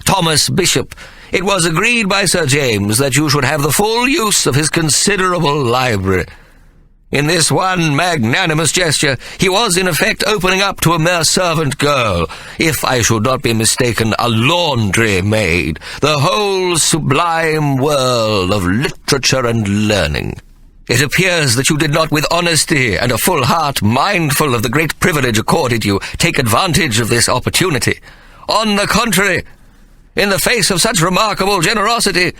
Thomas Bishop, it was agreed by Sir James that you should have the full use of his considerable library. In this one magnanimous gesture, he was in effect opening up to a mere servant girl, if I should not be mistaken, a laundry maid, the whole sublime world of literature and learning. It appears that you did not with honesty and a full heart, mindful of the great privilege accorded you, take advantage of this opportunity. On the contrary, in the face of such remarkable generosity,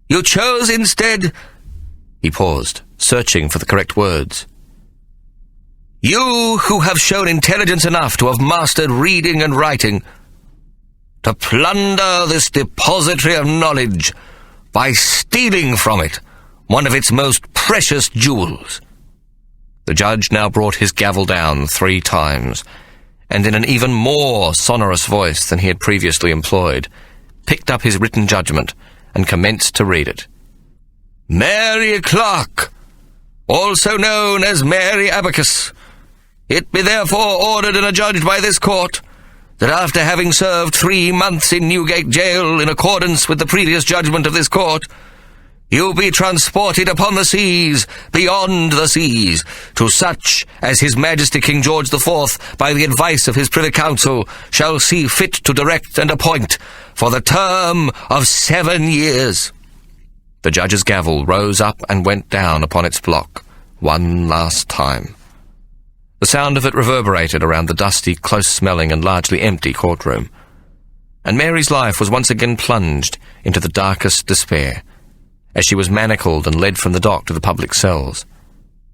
you chose instead—" He paused, searching for the correct words. "You who have shown intelligence enough to have mastered reading and writing, to plunder this depository of knowledge by stealing from it one of its most precious jewels." The judge now brought his gavel down 3 times, and in an even more sonorous voice than he had previously employed, picked up his written judgment and commenced to read it. "Mary Clark, also known as Mary Abacus, it be therefore ordered and adjudged by this court that after having served 3 months in Newgate Jail in accordance with the previous judgment of this court, you be transported upon the seas, beyond the seas, to such as His Majesty King George IV, by the advice of his Privy Council, shall see fit to direct and appoint for the term of 7 years. The judge's gavel rose up and went down upon its block 1 last time. The sound of it reverberated around the dusty, close-smelling and largely empty courtroom, and Mary's life was once again plunged into the darkest despair, as she was manacled and led from the dock to the public cells,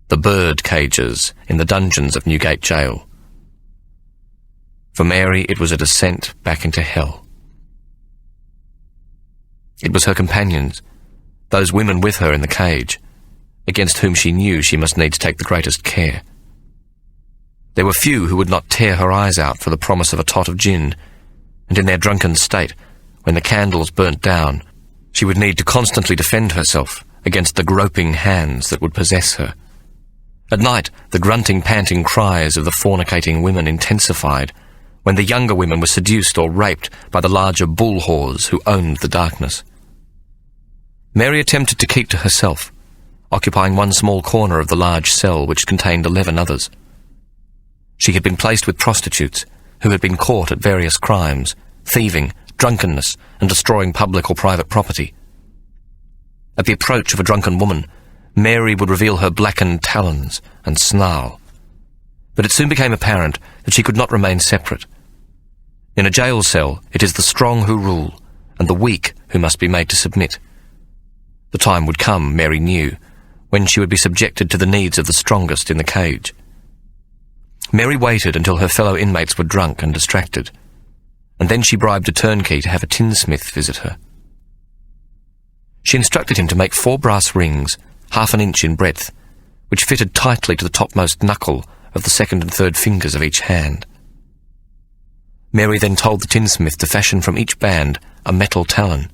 the bird cages in the dungeons of Newgate Jail. For Mary, it was a descent back into hell. It was her companions, those women with her in the cage, against whom she knew she must needs take the greatest care. There were few who would not tear her eyes out for the promise of a tot of gin, and in their drunken state, when the candles burnt down, she would need to constantly defend herself against the groping hands that would possess her. At night, the grunting, panting cries of the fornicating women intensified when the younger women were seduced or raped by the larger bull whores who owned the darkness. Mary attempted to keep to herself, occupying one small corner of the large cell which contained 11 others. She had been placed with prostitutes who had been caught at various crimes, thieving, drunkenness, and destroying public or private property. At the approach of a drunken woman, Mary would reveal her blackened talons and snarl. But it soon became apparent that she could not remain separate. In a jail cell, it is the strong who rule, and the weak who must be made to submit. The time would come, Mary knew, when she would be subjected to the needs of the strongest in the cage. Mary waited until her fellow inmates were drunk and distracted, and then she bribed a turnkey to have a tinsmith visit her. She instructed him to make 4 brass rings, 1/2 inch in breadth, which fitted tightly to the topmost knuckle of the 2nd and 3rd fingers of each hand. Mary then told the tinsmith to fashion from each band a metal talon,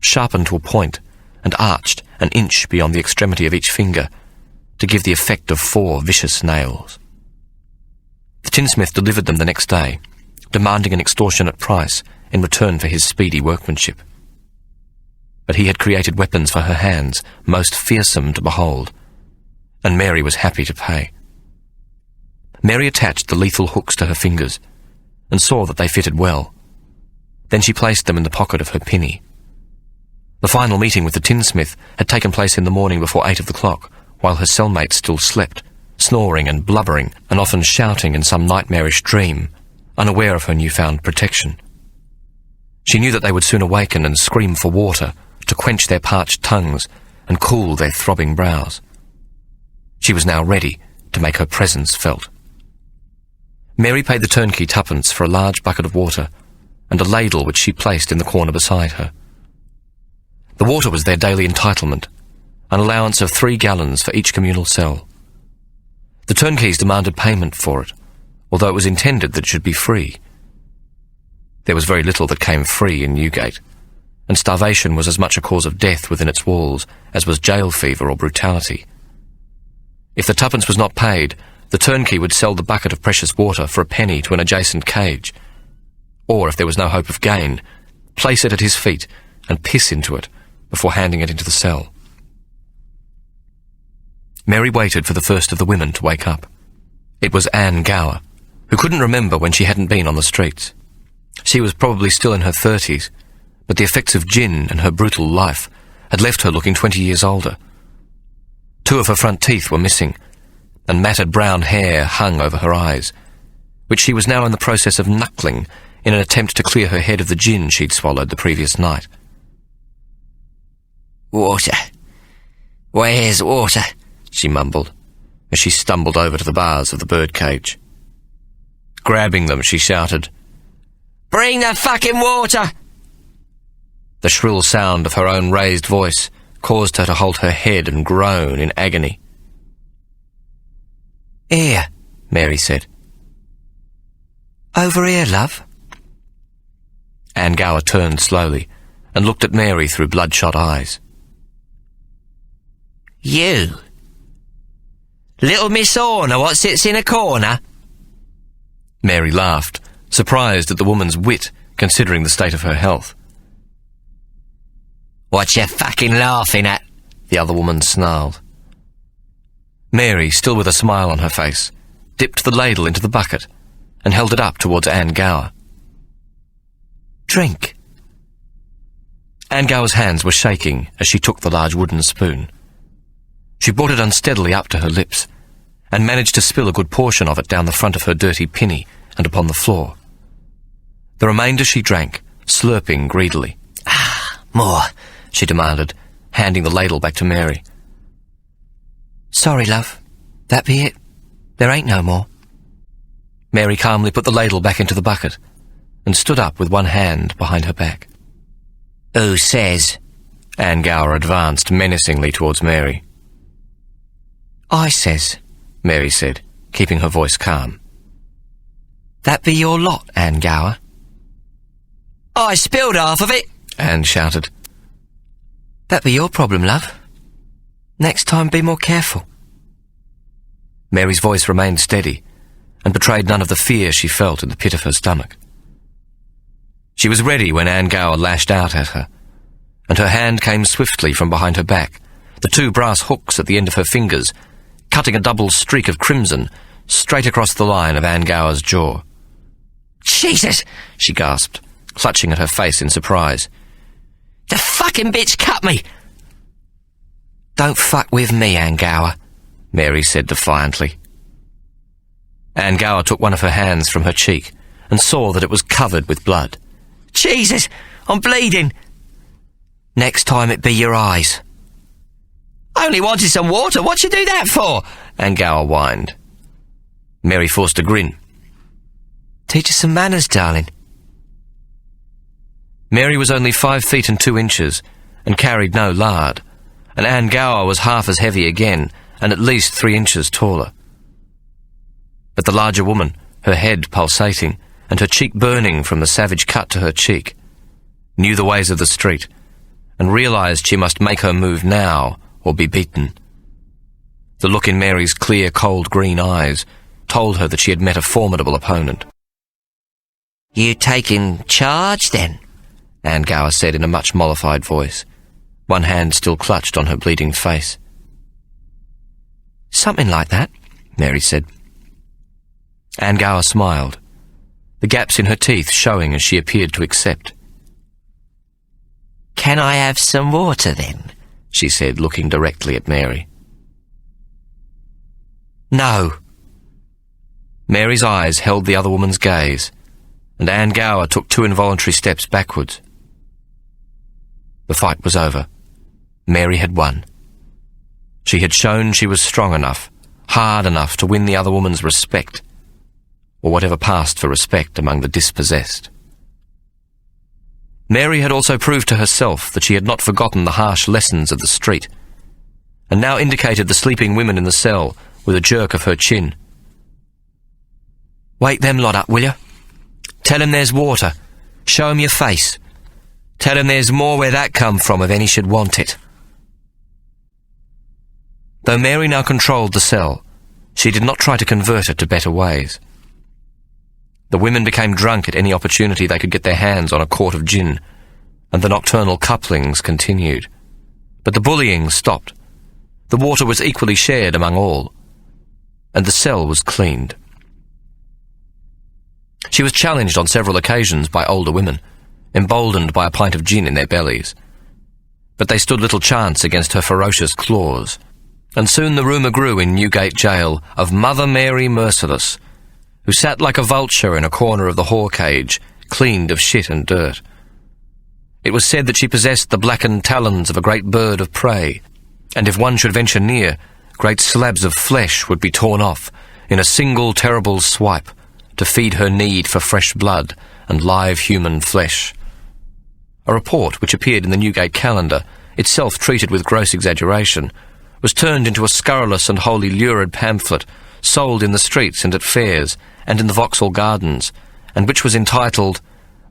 sharpened to a point and arched 1 inch beyond the extremity of each finger, to give the effect of 4 vicious nails. The tinsmith delivered them the next day, demanding an extortionate price in return for his speedy workmanship. But he had created weapons for her hands most fearsome to behold, and Mary was happy to pay. Mary attached the lethal hooks to her fingers and saw that they fitted well. Then she placed them in the pocket of her pinny. The final meeting with the tinsmith had taken place in the morning before 8 of the clock, while her cellmates still slept, snoring and blubbering and often shouting in some nightmarish dream, unaware of her newfound protection. She knew that they would soon awaken and scream for water to quench their parched tongues and cool their throbbing brows. She was now ready to make her presence felt. Mary paid the turnkey 2d for a large bucket of water and a ladle which she placed in the corner beside her. The water was their daily entitlement, an allowance of 3 gallons for each communal cell. The turnkeys demanded payment for it, although it was intended that it should be free. There was very little that came free in Newgate, and starvation was as much a cause of death within its walls as was jail fever or brutality. If the 2d was not paid, the turnkey would sell the bucket of precious water for a penny to an adjacent cage, or, if there was no hope of gain, place it at his feet and piss into it before handing it into the cell. Mary waited for the first of the women to wake up. It was Anne Gower, who couldn't remember when she hadn't been on the streets. She was probably still in her 30s, but the effects of gin and her brutal life had left her looking 20 years older. 2 of her front teeth were missing, and matted brown hair hung over her eyes, which she was now in the process of knuckling in an attempt to clear her head of the gin she'd swallowed the previous night. "Water. Where's water?" she mumbled, as she stumbled over to the bars of the birdcage. Grabbing them, she shouted, "Bring the fucking water!" The shrill sound of her own raised voice caused her to hold her head and groan in agony. "Here," Mary said. "Over here, love." Anne Gower turned slowly and looked at Mary through bloodshot eyes. "You? Little Miss Horner what sits in a corner?" Mary laughed, surprised at the woman's wit, considering the state of her health. "What you fucking laughing at?" the other woman snarled. Mary, still with a smile on her face, dipped the ladle into the bucket and held it up towards Anne Gower. "Drink." Anne Gower's hands were shaking as she took the large wooden spoon. She brought it unsteadily up to her lips and managed to spill a good portion of it down the front of her dirty pinny and upon the floor. The remainder she drank, slurping greedily. "More," she demanded, handing the ladle back to Mary. "Sorry, love. That be it. There ain't no more." Mary calmly put the ladle back into the bucket and stood up with one hand behind her back. "Who says?" Anne Gower advanced menacingly towards Mary. "I says," Mary said, keeping her voice calm. "That be your lot, Anne Gower." "I spilled half of it," Anne shouted. "That be your problem, love. Next time be more careful." Mary's voice remained steady and betrayed none of the fear she felt in the pit of her stomach. She was ready when Anne Gower lashed out at her, and her hand came swiftly from behind her back, the 2 brass hooks at the end of her fingers cutting a double streak of crimson straight across the line of Anne Gower's jaw. "Jesus!" she gasped, clutching at her face in surprise. "The fucking bitch cut me!" "Don't fuck with me, Anne Gower," Mary said defiantly. Anne Gower took one of her hands from her cheek and saw that it was covered with blood. "Jesus! I'm bleeding!" "Next time it be your eyes." "I only wanted some water. What'd you do that for?" Anne Gower whined. Mary forced a grin. "Teach us some manners, darling." Mary was only 5 feet and 2 inches and carried no lard, and Anne Gower was half as heavy again and at least 3 inches taller. But the larger woman, her head pulsating and her cheek burning from the savage cut to her cheek, knew the ways of the street and realized she must make her move now or be beaten. The look in Mary's clear, cold green eyes told her that she had met a formidable opponent. "You taking charge, then?" Anne Gower said in a much mollified voice, one hand still clutched on her bleeding face. "Something like that," Mary said. Anne Gower smiled, the gaps in her teeth showing as she appeared to accept. "Can I have some water, then?" she said, looking directly at Mary. "No." Mary's eyes held the other woman's gaze, and Anne Gower took 2 involuntary steps backwards. The fight was over. Mary had won. She had shown she was strong enough, hard enough to win the other woman's respect, or whatever passed for respect among the dispossessed. Mary had also proved to herself that she had not forgotten the harsh lessons of the street, and now indicated the sleeping women in the cell with a jerk of her chin. "Wake them lot up, will you? Tell 'em there's water. Show 'em your face. Tell 'em there's more where that come from if any should want it." Though Mary now controlled the cell, she did not try to convert it to better ways. The women became drunk at any opportunity they could get their hands on a quart of gin, and the nocturnal couplings continued. But the bullying stopped. The water was equally shared among all, and the cell was cleaned. She was challenged on several occasions by older women, emboldened by a pint of gin in their bellies, but they stood little chance against her ferocious claws. And soon the rumour grew in Newgate Jail of Mother Mary Merciless, who sat like a vulture in a corner of the whore cage, cleaned of shit and dirt. It was said that she possessed the blackened talons of a great bird of prey, and if one should venture near, great slabs of flesh would be torn off in a single terrible swipe to feed her need for fresh blood and live human flesh. A report which appeared in the Newgate Calendar, itself treated with gross exaggeration, was turned into a scurrilous and wholly lurid pamphlet, sold in the streets and at fairs and in the Vauxhall Gardens, and which was entitled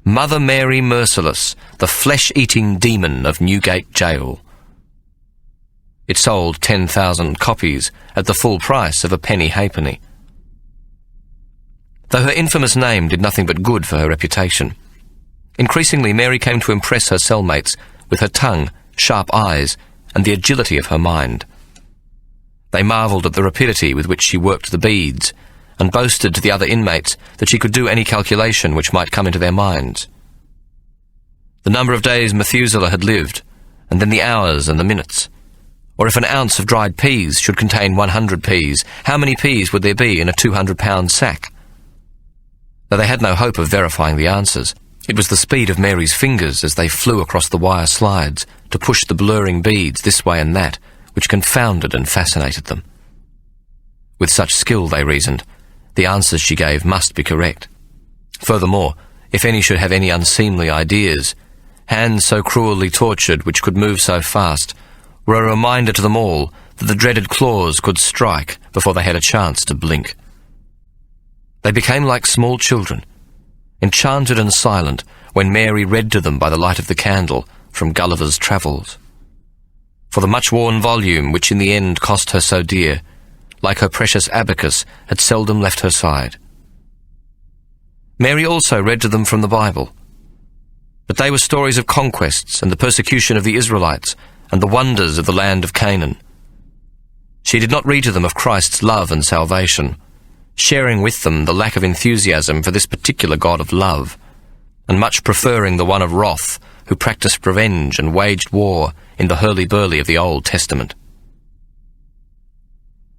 Mother Mary Merciless, the Flesh-Eating Demon of Newgate Jail. It sold 10,000 copies at the full price of a penny halfpenny. Though her infamous name did nothing but good for her reputation, increasingly Mary came to impress her cellmates with her tongue, sharp eyes, and the agility of her mind. They marvelled at the rapidity with which she worked the beads, and boasted to the other inmates that she could do any calculation which might come into their minds. The number of days Methuselah had lived, and then the hours and the minutes. Or if an ounce of dried peas should contain 100 peas, how many peas would there be in a 200-pound sack? Though they had no hope of verifying the answers, it was the speed of Mary's fingers as they flew across the wire slides to push the blurring beads this way and that, which confounded and fascinated them. With such skill, they reasoned, the answers she gave must be correct. Furthermore, if any should have any unseemly ideas, hands so cruelly tortured which could move so fast were a reminder to them all that the dreaded claws could strike before they had a chance to blink. They became like small children, enchanted and silent when Mary read to them by the light of the candle from Gulliver's Travels. For the much-worn volume, which in the end cost her so dear, like her precious abacus, had seldom left her side. Mary also read to them from the Bible, but they were stories of conquests and the persecution of the Israelites and the wonders of the land of Canaan. She did not read to them of Christ's love and salvation, sharing with them the lack of enthusiasm for this particular God of love, and much preferring the one of wrath, who practised revenge and waged war in the hurly-burly of the Old Testament.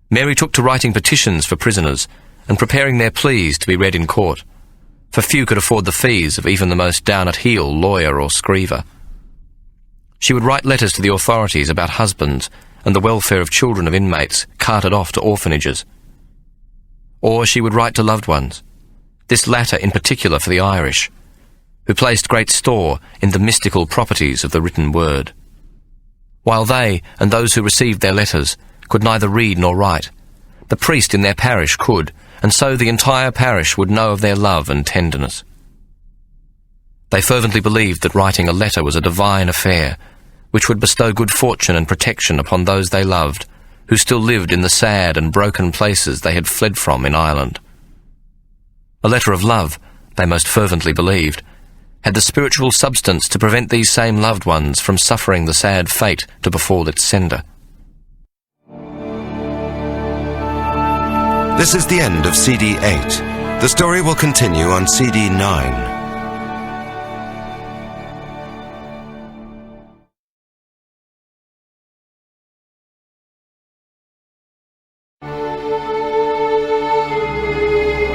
Mary took to writing petitions for prisoners and preparing their pleas to be read in court, for few could afford the fees of even the most down-at-heel lawyer or screever. She would write letters to the authorities about husbands and the welfare of children of inmates carted off to orphanages. Or she would write to loved ones, this latter in particular for the Irish, who placed great store in the mystical properties of the written word. While they, and those who received their letters, could neither read nor write, the priest in their parish could, and so the entire parish would know of their love and tenderness. They fervently believed that writing a letter was a divine affair, which would bestow good fortune and protection upon those they loved, who still lived in the sad and broken places they had fled from in Ireland. A letter of love, they most fervently believed, had the spiritual substance to prevent these same loved ones from suffering the sad fate to befall its sender. This is the end of CD 8. The story will continue on CD 9.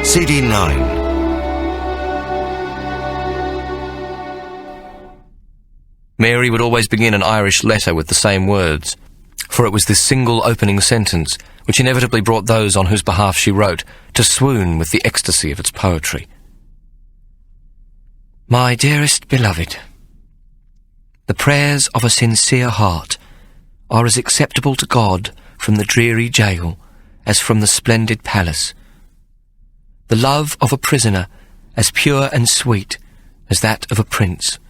CD 9. Mary would always begin an Irish letter with the same words, for it was this single opening sentence which inevitably brought those on whose behalf she wrote to swoon with the ecstasy of its poetry. My dearest beloved, the prayers of a sincere heart are as acceptable to God from the dreary jail as from the splendid palace. The love of a prisoner as pure and sweet as that of a prince.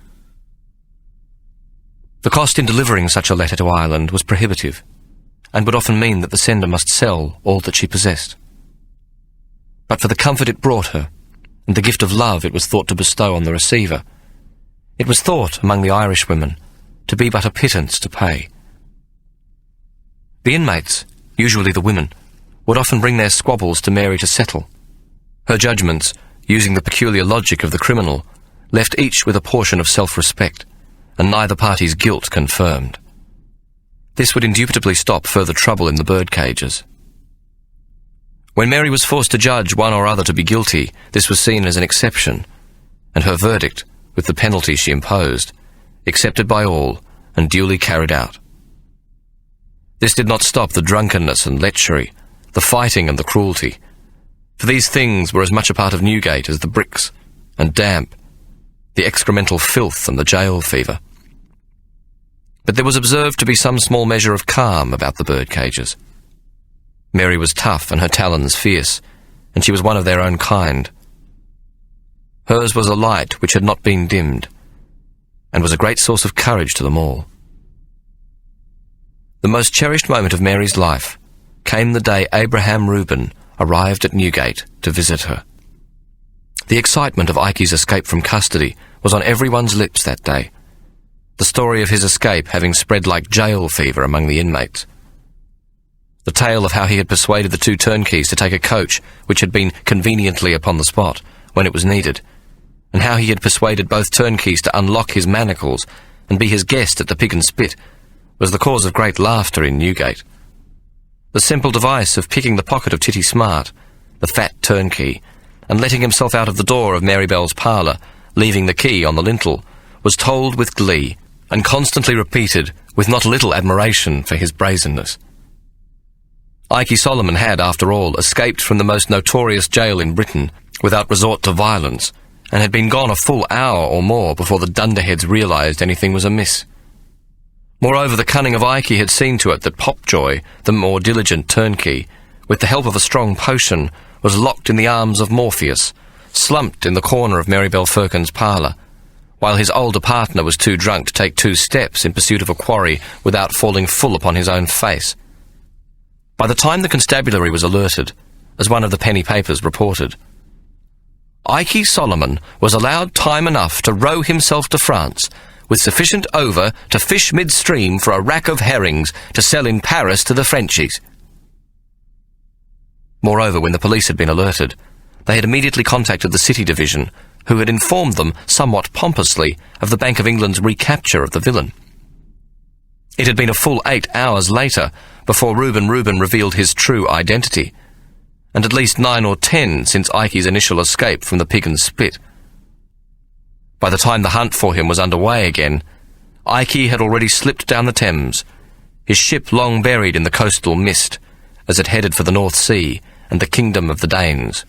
The cost in delivering such a letter to Ireland was prohibitive, and would often mean that the sender must sell all that she possessed. But for the comfort it brought her, and the gift of love it was thought to bestow on the receiver, it was thought among the Irish women to be but a pittance to pay. The inmates, usually the women, would often bring their squabbles to Mary to settle. Her judgments, using the peculiar logic of the criminal, left each with a portion of self-respect, and neither party's guilt confirmed. This would indubitably stop further trouble in the bird cages. When Mary was forced to judge one or other to be guilty, this was seen as an exception, and her verdict, with the penalty she imposed, accepted by all and duly carried out. This did not stop the drunkenness and lechery, the fighting and the cruelty, for these things were as much a part of Newgate as the bricks and damp, the excremental filth and the jail fever. But there was observed to be some small measure of calm about the bird cages. Mary was tough and her talons fierce, and she was one of their own kind. Hers was a light which had not been dimmed, and was a great source of courage to them all. The most cherished moment of Mary's life came the day Abraham Reuben arrived at Newgate to visit her. The excitement of Ikey's escape from custody was on everyone's lips that day, the story of his escape having spread like jail fever among the inmates. The tale of how he had persuaded the two turnkeys to take a coach which had been conveniently upon the spot when it was needed, and how he had persuaded both turnkeys to unlock his manacles and be his guest at the Pig and Spit, was the cause of great laughter in Newgate. The simple device of picking the pocket of Titty Smart, the fat turnkey, and letting himself out of the door of Mary Bell's parlour, leaving the key on the lintel, was told with glee, and constantly repeated with not a little admiration for his brazenness. Ikey Solomon had, after all, escaped from the most notorious jail in Britain without resort to violence, and had been gone a full hour or more before the dunderheads realised anything was amiss. Moreover, the cunning of Ikey had seen to it that Popjoy, the more diligent turnkey, with the help of a strong potion, was locked in the arms of Morpheus, slumped in the corner of Mary Bell Firkin's parlour, while his older partner was too drunk to take 2 steps in pursuit of a quarry without falling full upon his own face. By the time the constabulary was alerted, as one of the penny papers reported, Ikey Solomon was allowed time enough to row himself to France, with sufficient over to fish midstream for a rack of herrings to sell in Paris to the Frenchies. Moreover, when the police had been alerted, they had immediately contacted the City Division, who had informed them, somewhat pompously, of the Bank of England's recapture of the villain. It had been a full 8 hours later before Reuben revealed his true identity, and at least 9 or 10 since Ikey's initial escape from the Pig and Spit. By the time the hunt for him was underway again, Ikey had already slipped down the Thames, his ship long buried in the coastal mist, as it headed for the North Sea and the kingdom of the Danes.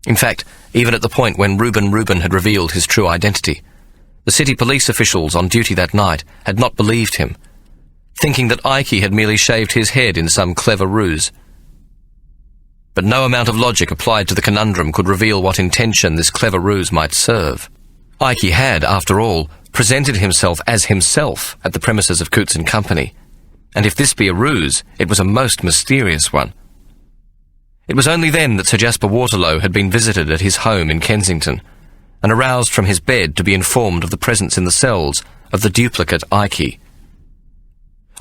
In fact, even at the point when Reuben had revealed his true identity, the city police officials on duty that night had not believed him, thinking that Ikey had merely shaved his head in some clever ruse. But no amount of logic applied to the conundrum could reveal what intention this clever ruse might serve. Ikey had, after all, presented himself as himself at the premises of Coutts and Company, and if this be a ruse, it was a most mysterious one. It was only then that Sir Jasper Waterlow had been visited at his home in Kensington, and aroused from his bed to be informed of the presence in the cells of the duplicate Ikey.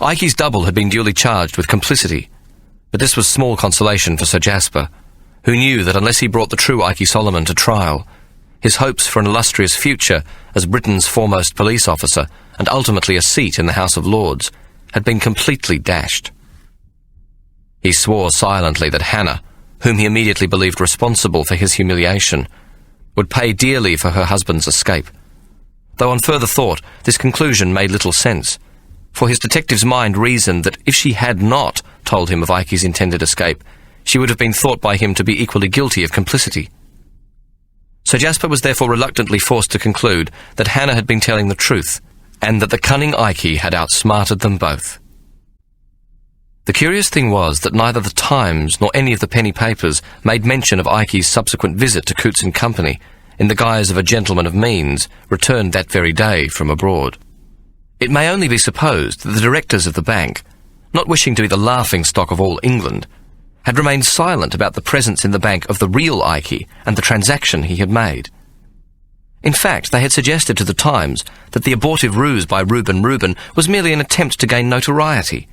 Ikey's double had been duly charged with complicity, but this was small consolation for Sir Jasper, who knew that unless he brought the true Ikey Solomon to trial, his hopes for an illustrious future as Britain's foremost police officer and ultimately a seat in the House of Lords had been completely dashed. He swore silently that Hannah, whom he immediately believed responsible for his humiliation, would pay dearly for her husband's escape, though on further thought this conclusion made little sense, for his detective's mind reasoned that if she had not told him of Ikey's intended escape, she would have been thought by him to be equally guilty of complicity. Sir Jasper was therefore reluctantly forced to conclude that Hannah had been telling the truth, and that the cunning Ikey had outsmarted them both. The curious thing was that neither the Times nor any of the penny papers made mention of Ikey's subsequent visit to Coutts and Company in the guise of a gentleman of means returned that very day from abroad. It may only be supposed that the directors of the bank, not wishing to be the laughing-stock of all England, had remained silent about the presence in the bank of the real Ikey and the transaction he had made. In fact, they had suggested to the Times that the abortive ruse by Reuben was merely an attempt to gain notoriety.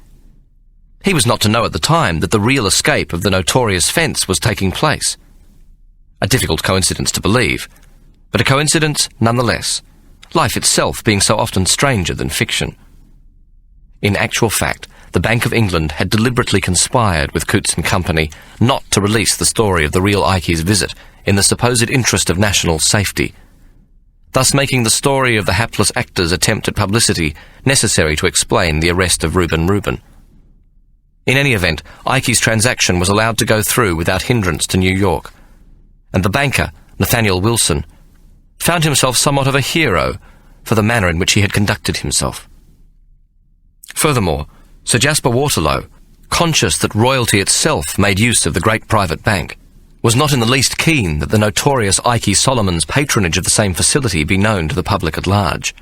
He was not to know at the time that the real escape of the notorious fence was taking place. A difficult coincidence to believe, but a coincidence nonetheless, life itself being so often stranger than fiction. In actual fact, the Bank of England had deliberately conspired with Coutts and Company not to release the story of the real Ikey's visit in the supposed interest of national safety, thus making the story of the hapless actor's attempt at publicity necessary to explain the arrest of Reuben Reuben. In any event, Ikey's transaction was allowed to go through without hindrance to New York, and the banker, Nathaniel Wilson, found himself somewhat of a hero for the manner in which he had conducted himself. Furthermore, Sir Jasper Waterlow, conscious that royalty itself made use of the great private bank, was not in the least keen that the notorious Ikey Solomon's patronage of the same facility be known to the public at large.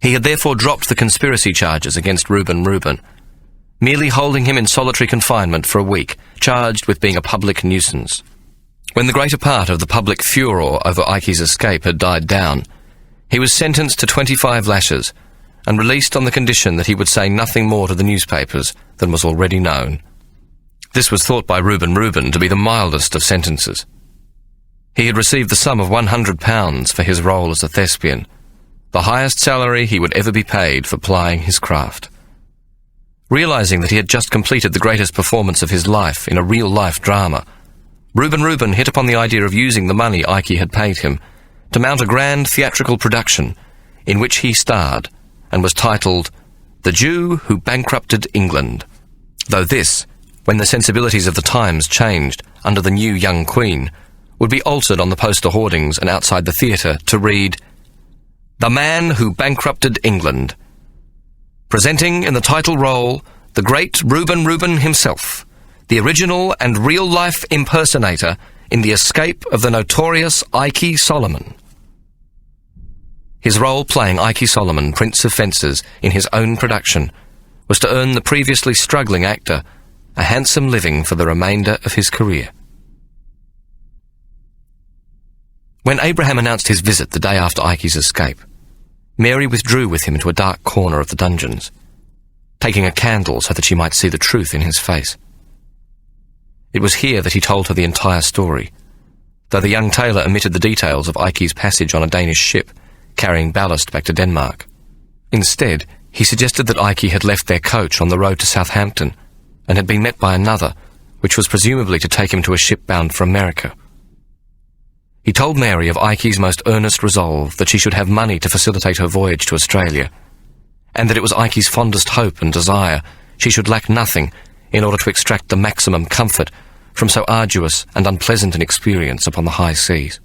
He had therefore dropped the conspiracy charges against Reuben Reuben, merely holding him in solitary confinement for a week, charged with being a public nuisance. When the greater part of the public furor over Ikey's escape had died down, he was sentenced to 25 lashes and released on the condition that he would say nothing more to the newspapers than was already known. This was thought by Reuben Reuben to be the mildest of sentences. He had received the sum of £100 for his role as a thespian, the highest salary he would ever be paid for plying his craft. Realizing that he had just completed the greatest performance of his life in a real-life drama, Reuben Reuben hit upon the idea of using the money Ikey had paid him to mount a grand theatrical production in which he starred and was titled The Jew Who Bankrupted England, though this, when the sensibilities of the times changed under the new young queen, would be altered on the poster hoardings and outside the theatre to read, The Man Who Bankrupted England, presenting in the title role the great Reuben Reuben himself, the original and real-life impersonator in the escape of the notorious Ikey Solomon. His role playing Ikey Solomon, Prince of Fences, in his own production, was to earn the previously struggling actor a handsome living for the remainder of his career. When Abraham announced his visit the day after Ikey's escape, Mary withdrew with him into a dark corner of the dungeons, taking a candle so that she might see the truth in his face. It was here that he told her the entire story, though the young tailor omitted the details of Ikey's passage on a Danish ship carrying ballast back to Denmark. Instead, he suggested that Ikey had left their coach on the road to Southampton and had been met by another, which was presumably to take him to a ship bound for America. He told Mary of Ikey's most earnest resolve that she should have money to facilitate her voyage to Australia, and that it was Ikey's fondest hope and desire she should lack nothing in order to extract the maximum comfort from so arduous and unpleasant an experience upon the high seas.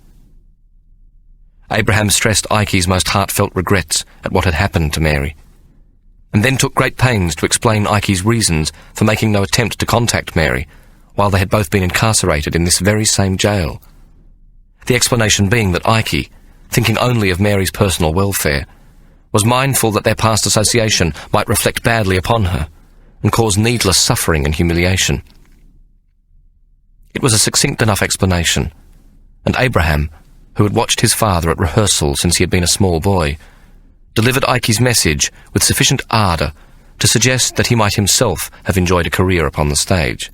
Abraham stressed Ikey's most heartfelt regrets at what had happened to Mary, and then took great pains to explain Ikey's reasons for making no attempt to contact Mary while they had both been incarcerated in this very same jail. The explanation being that Ikey, thinking only of Mary's personal welfare, was mindful that their past association might reflect badly upon her and cause needless suffering and humiliation. It was a succinct enough explanation, and Abraham, who had watched his father at rehearsal since he had been a small boy, delivered Ikey's message with sufficient ardour to suggest that he might himself have enjoyed a career upon the stage.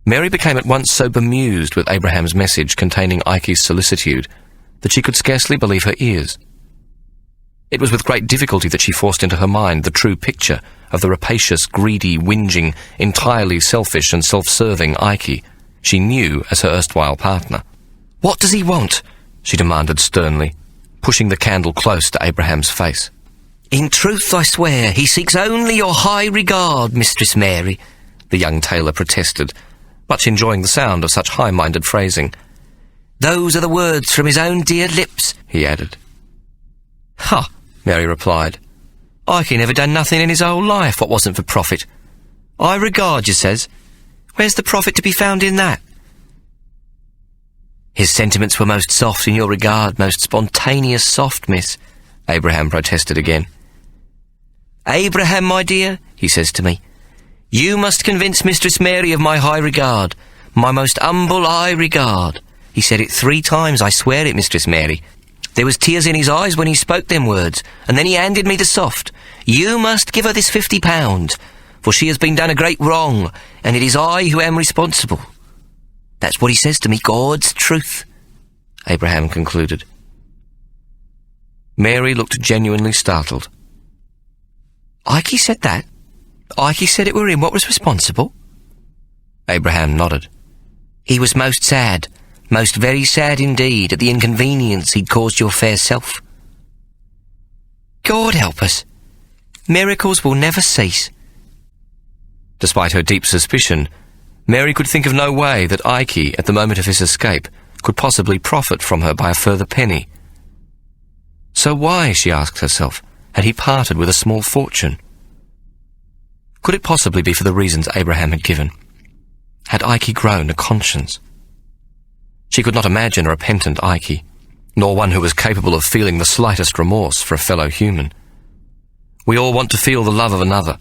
Mary became at once so bemused with Abraham's message containing Ikey's solicitude that she could scarcely believe her ears. It was with great difficulty that she forced into her mind the true picture of the rapacious, greedy, whinging, entirely selfish and self-serving Ikey she knew as her erstwhile partner. "What does he want?" she demanded sternly, pushing the candle close to Abraham's face. "In truth, I swear, he seeks only your high regard, Mistress Mary," the young tailor protested, much enjoying the sound of such high-minded phrasing. "Those are the words from his own dear lips," he added. "Ha," Mary replied. "Ikey never done nothing in his whole life what wasn't for profit. High regard, you says. Where's the profit to be found in that?" "His sentiments were most soft in your regard, most spontaneous soft, miss," Abraham protested again. "Abraham, my dear," he says to me, "you must convince Mistress Mary of my high regard, my most humble high regard." He said it 3 times, I swear it, Mistress Mary. There was tears in his eyes when he spoke them words, and then he handed me the soft. "You must give her this £50, for she has been done a great wrong, and it is I who am responsible." That's what he says to me, God's truth, Abraham concluded. Mary looked genuinely startled. Ikey said that? Ikey said it were him what was responsible? Abraham nodded. He was most sad, most very sad indeed, at the inconvenience he'd caused your fair self. God help us. Miracles will never cease. Despite her deep suspicion, Mary could think of no way that Ikey, at the moment of his escape, could possibly profit from her by a further penny. So why, she asked herself, had he parted with a small fortune? Could it possibly be for the reasons Abraham had given? Had Ikey grown a conscience? She could not imagine a repentant Ikey, nor one who was capable of feeling the slightest remorse for a fellow human. We all want to feel the love of another,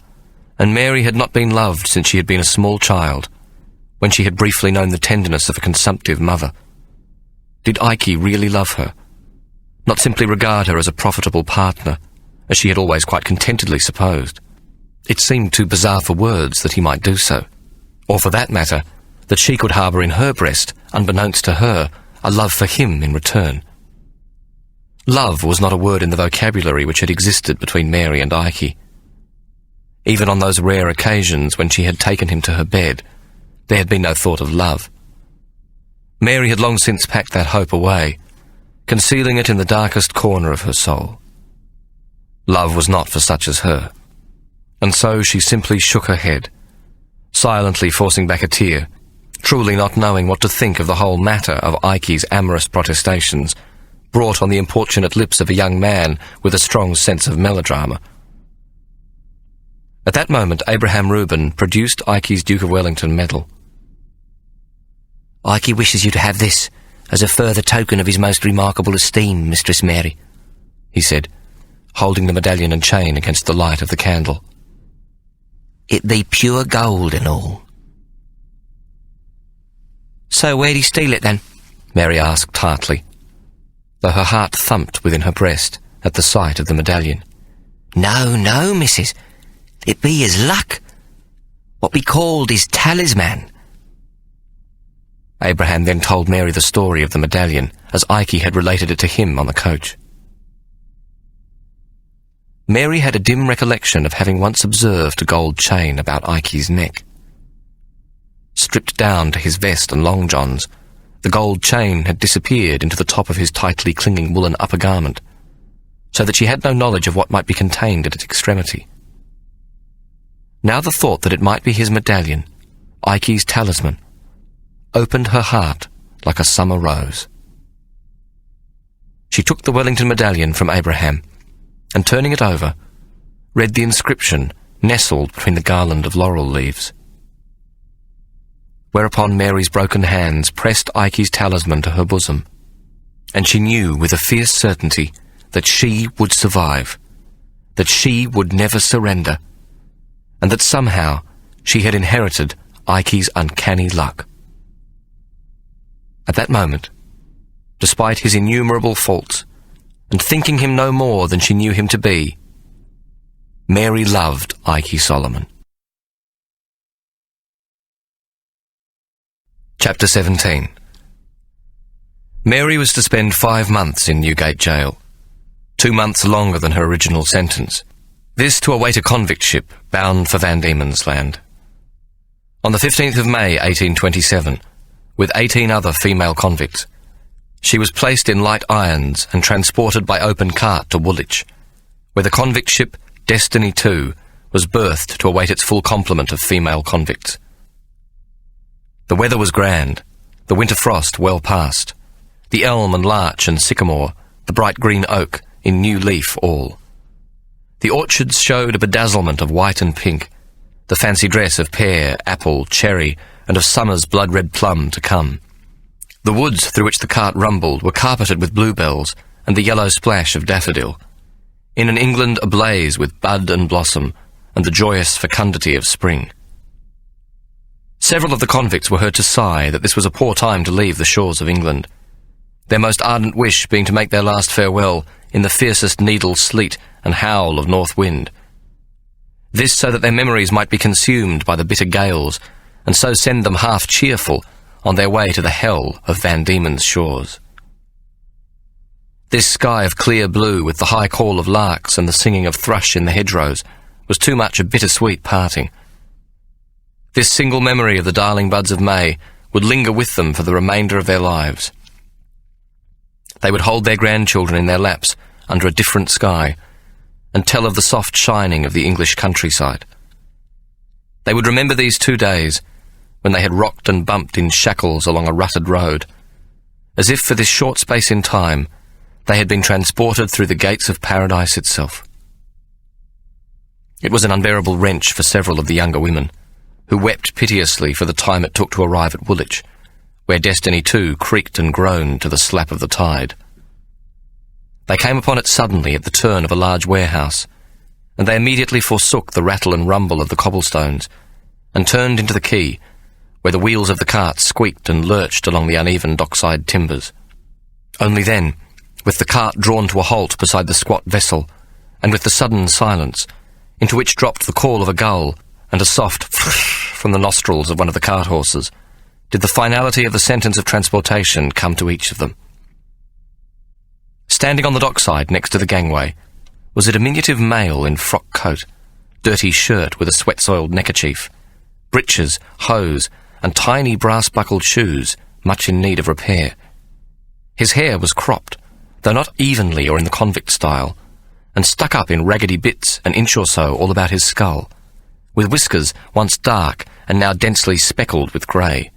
and Mary had not been loved since she had been a small child, when she had briefly known the tenderness of a consumptive mother. Did Ikey really love her? Not simply regard her as a profitable partner, as she had always quite contentedly supposed. It seemed too bizarre for words that he might do so, or for that matter, that she could harbour in her breast, unbeknownst to her, a love for him in return. Love was not a word in the vocabulary which had existed between Mary and Ikey. Even on those rare occasions when she had taken him to her bed, there had been no thought of love. Mary had long since packed that hope away, concealing it in the darkest corner of her soul. Love was not for such as her, and so she simply shook her head, silently forcing back a tear, truly not knowing what to think of the whole matter of Ikey's amorous protestations, brought on the importunate lips of a young man with a strong sense of melodrama. At that moment, Abraham Reuben produced Ikey's Duke of Wellington medal. Ikey wishes you to have this as a further token of his most remarkable esteem, Mistress Mary, he said, holding the medallion and chain against the light of the candle. It be pure gold and all. So where'd he steal it then? Mary asked tartly, though her heart thumped within her breast at the sight of the medallion. No, missus. It be his luck. What be called his talisman. Abraham then told Mary the story of the medallion, as Ikey had related it to him on the coach. Mary had a dim recollection of having once observed a gold chain about Ikey's neck. Stripped down to his vest and long johns, the gold chain had disappeared into the top of his tightly clinging woolen upper garment, so that she had no knowledge of what might be contained at its extremity. Now the thought that it might be his medallion, Ikey's talisman, opened her heart like a summer rose. She took the Wellington medallion from Abraham, and turning it over, read the inscription nestled between the garland of laurel leaves. Whereupon Mary's broken hands pressed Ikey's talisman to her bosom, and she knew with a fierce certainty that she would survive, that she would never surrender, and that somehow she had inherited Ikey's uncanny luck. At that moment, despite his innumerable faults, and thinking him no more than she knew him to be, Mary loved Ikey Solomon. Chapter 17. Mary was to spend 5 months in Newgate Jail, 2 months longer than her original sentence, this to await a convict ship bound for Van Diemen's Land. On the 15th of May 1827, with 18 other female convicts, she was placed in light irons and transported by open cart to Woolwich, where the convict ship Destiny II was berthed to await its full complement of female convicts. The weather was grand, the winter frost well past, the elm and larch and sycamore, the bright green oak, in new leaf all. The orchards showed a bedazzlement of white and pink, the fancy dress of pear, apple, cherry, and of summer's blood-red plum to come. The woods through which the cart rumbled were carpeted with bluebells and the yellow splash of daffodil, in an England ablaze with bud and blossom and the joyous fecundity of spring. Several of the convicts were heard to sigh that this was a poor time to leave the shores of England, their most ardent wish being to make their last farewell in the fiercest needle sleet and howl of north wind. This so that their memories might be consumed by the bitter gales, and so send them half cheerful on their way to the hell of Van Diemen's shores. This sky of clear blue, with the high call of larks and the singing of thrush in the hedgerows, was too much a bittersweet parting. This single memory of the darling buds of May would linger with them for the remainder of their lives. They would hold their grandchildren in their laps under a different sky and tell of the soft shining of the English countryside. They would remember these 2 days when they had rocked and bumped in shackles along a rutted road, as if for this short space in time they had been transported through the gates of paradise itself. It was an unbearable wrench for several of the younger women, who wept piteously for the time it took to arrive at Woolwich, where destiny too creaked and groaned to the slap of the tide. They came upon it suddenly at the turn of a large warehouse, and they immediately forsook the rattle and rumble of the cobblestones, and turned into the quay, where the wheels of the cart squeaked and lurched along the uneven dockside timbers. Only then, with the cart drawn to a halt beside the squat vessel, and with the sudden silence, into which dropped the call of a gull and a soft from the nostrils of one of the cart horses, did the finality of the sentence of transportation come to each of them. Standing on the dockside next to the gangway was a diminutive male in frock coat, dirty shirt with a sweat-soiled neckerchief, breeches, hose, and tiny brass-buckled shoes, much in need of repair. His hair was cropped, though not evenly or in the convict style, and stuck up in raggedy bits an inch or so all about his skull, with whiskers once dark and now densely speckled with grey.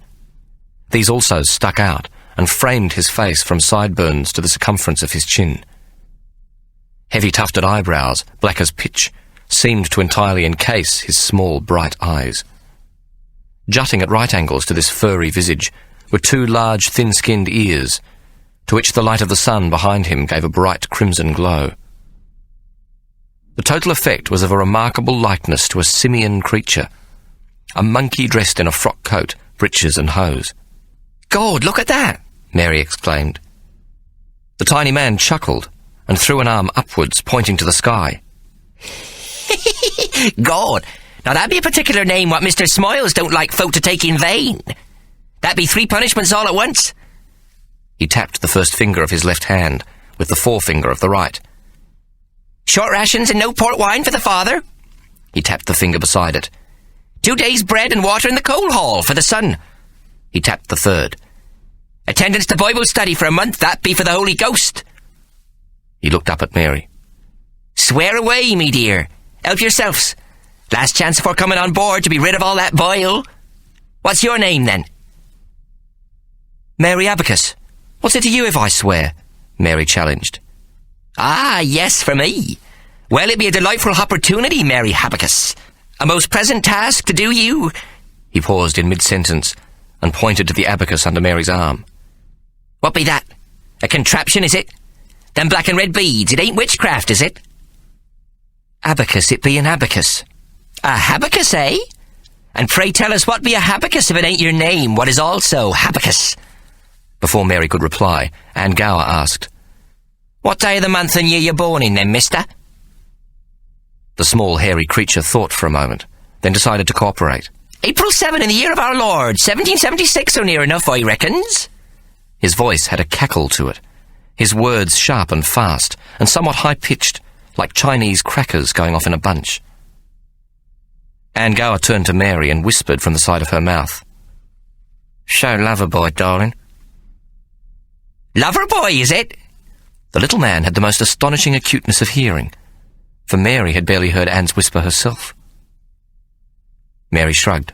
These also stuck out and framed his face from sideburns to the circumference of his chin. Heavy tufted eyebrows, black as pitch, seemed to entirely encase his small, bright eyes. Jutting at right angles to this furry visage were 2 large, thin-skinned ears, to which the light of the sun behind him gave a bright crimson glow. The total effect was of a remarkable likeness to a simian creature, a monkey dressed in a frock coat, breeches and hose. "God, look at that!" Mary exclaimed. The tiny man chuckled and threw an arm upwards, pointing to the sky. "God, now that'd be a particular name what Mr. Smiles don't like folk to take in vain. That'd be 3 punishments all at once." He tapped the first finger of his left hand with the forefinger of the right. "Short rations and no port wine for the father." He tapped the finger beside it. 2 days' bread and water in the coal hall for the son." He tapped the third. "Attendance to Bible study for a month, that be for the Holy Ghost." He looked up at Mary. "Swear away, me dear. Help yourselves. Last chance before coming on board to be rid of all that bile. What's your name, then?" "Mary Abacus. What's it to you if I swear?" Mary challenged. "Ah, yes, for me. Well, it'd be a delightful opportunity, Mary Abacus. A most present task to do you." He paused in mid-sentence and pointed to the abacus under Mary's arm. "What be that? A contraption, is it? Them black and red beads, it ain't witchcraft, is it?" "Abacus, it be an abacus." "A habacus, eh? And pray tell us what be a habacus if it ain't your name, what is also habacus?" Before Mary could reply, Anne Gower asked, "What day of the month and year you born in, then, mister?" The small, hairy creature thought for a moment, then decided to cooperate. "April 7 in the year of our Lord, 1776, or near enough, I reckons." His voice had a cackle to it, his words sharp and fast, and somewhat high-pitched, like Chinese crackers going off in a bunch. Anne Gower turned to Mary and whispered from the side of her mouth, "Show Loverboy, darling." "Loverboy, is it?" The little man had the most astonishing acuteness of hearing, for Mary had barely heard Anne's whisper herself. Mary shrugged.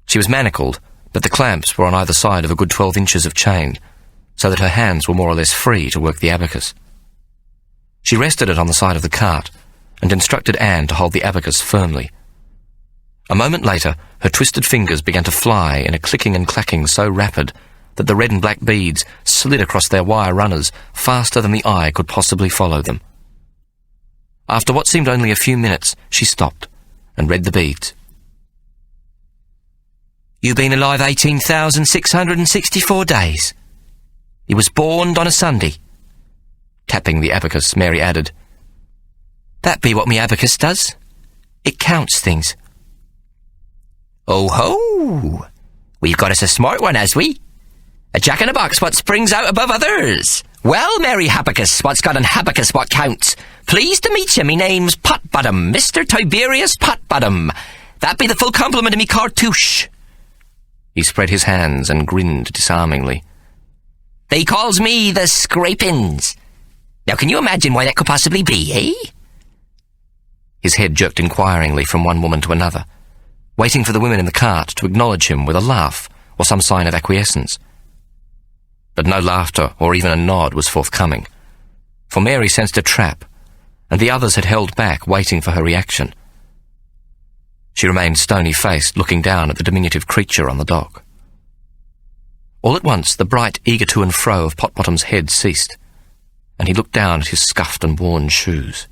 She was manacled, but the clamps were on either side of a good 12 inches of chain, so that her hands were more or less free to work the abacus. She rested it on the side of the cart and instructed Anne to hold the abacus firmly. A moment later, her twisted fingers began to fly in a clicking and clacking so rapid that the red and black beads slid across their wire runners faster than the eye could possibly follow them. After what seemed only a few minutes, she stopped and read the beads. "You been alive 18,664 days. You was born on a Sunday." Tapping the abacus, Mary added, "That be what me abacus does. It counts things." "Oh ho! We've got us a smart one, has we? A jack-in-a-box what springs out above others. Well, Mary Habacus, what's got an habacus what counts? Pleased to meet you, me name's Pot Potbottom, Mr. Tiberius Potbottom. That be the full complement of me cartouche. He spread his hands and grinned disarmingly. They calls me the Scrapins. Now can you imagine why that could possibly be, eh? His head jerked inquiringly from one woman to another, waiting for the women in the cart to acknowledge him with a laugh or some sign of acquiescence. But no laughter or even a nod was forthcoming, for Mary sensed a trap, and the others had held back, waiting for her reaction. She remained stony-faced, looking down at the diminutive creature on the dock. All at once, the bright, eager to and fro of Potbottom's head ceased, and he looked down at his scuffed and worn shoes.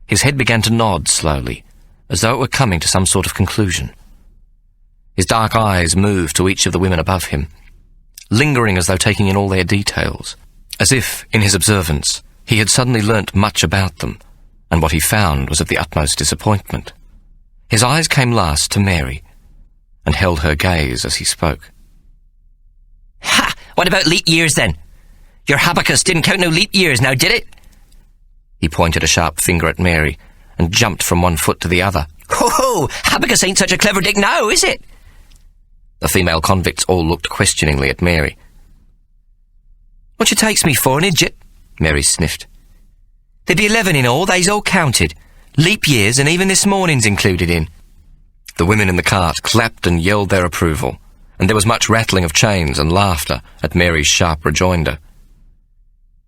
His head began to nod slowly, as though it were coming to some sort of conclusion. His dark eyes moved to each of the women above him, lingering as though taking in all their details, as if, in his observance, he had suddenly learnt much about them, and what he found was of the utmost disappointment. His eyes came last to Mary, and held her gaze as he spoke. Ha! What about leap years, then? Your Habakkus didn't count no leap years, now did it? He pointed a sharp finger at Mary, and jumped from one foot to the other. Ho-ho! Habakkus ain't such a clever dick now, is it? The female convicts all looked questioningly at Mary. What you takes me for, an idiot? Mary sniffed. There'd be 11 in all, they's all counted. Leap years, and even this morning's included in. The women in the cart clapped and yelled their approval, and there was much rattling of chains and laughter at Mary's sharp rejoinder.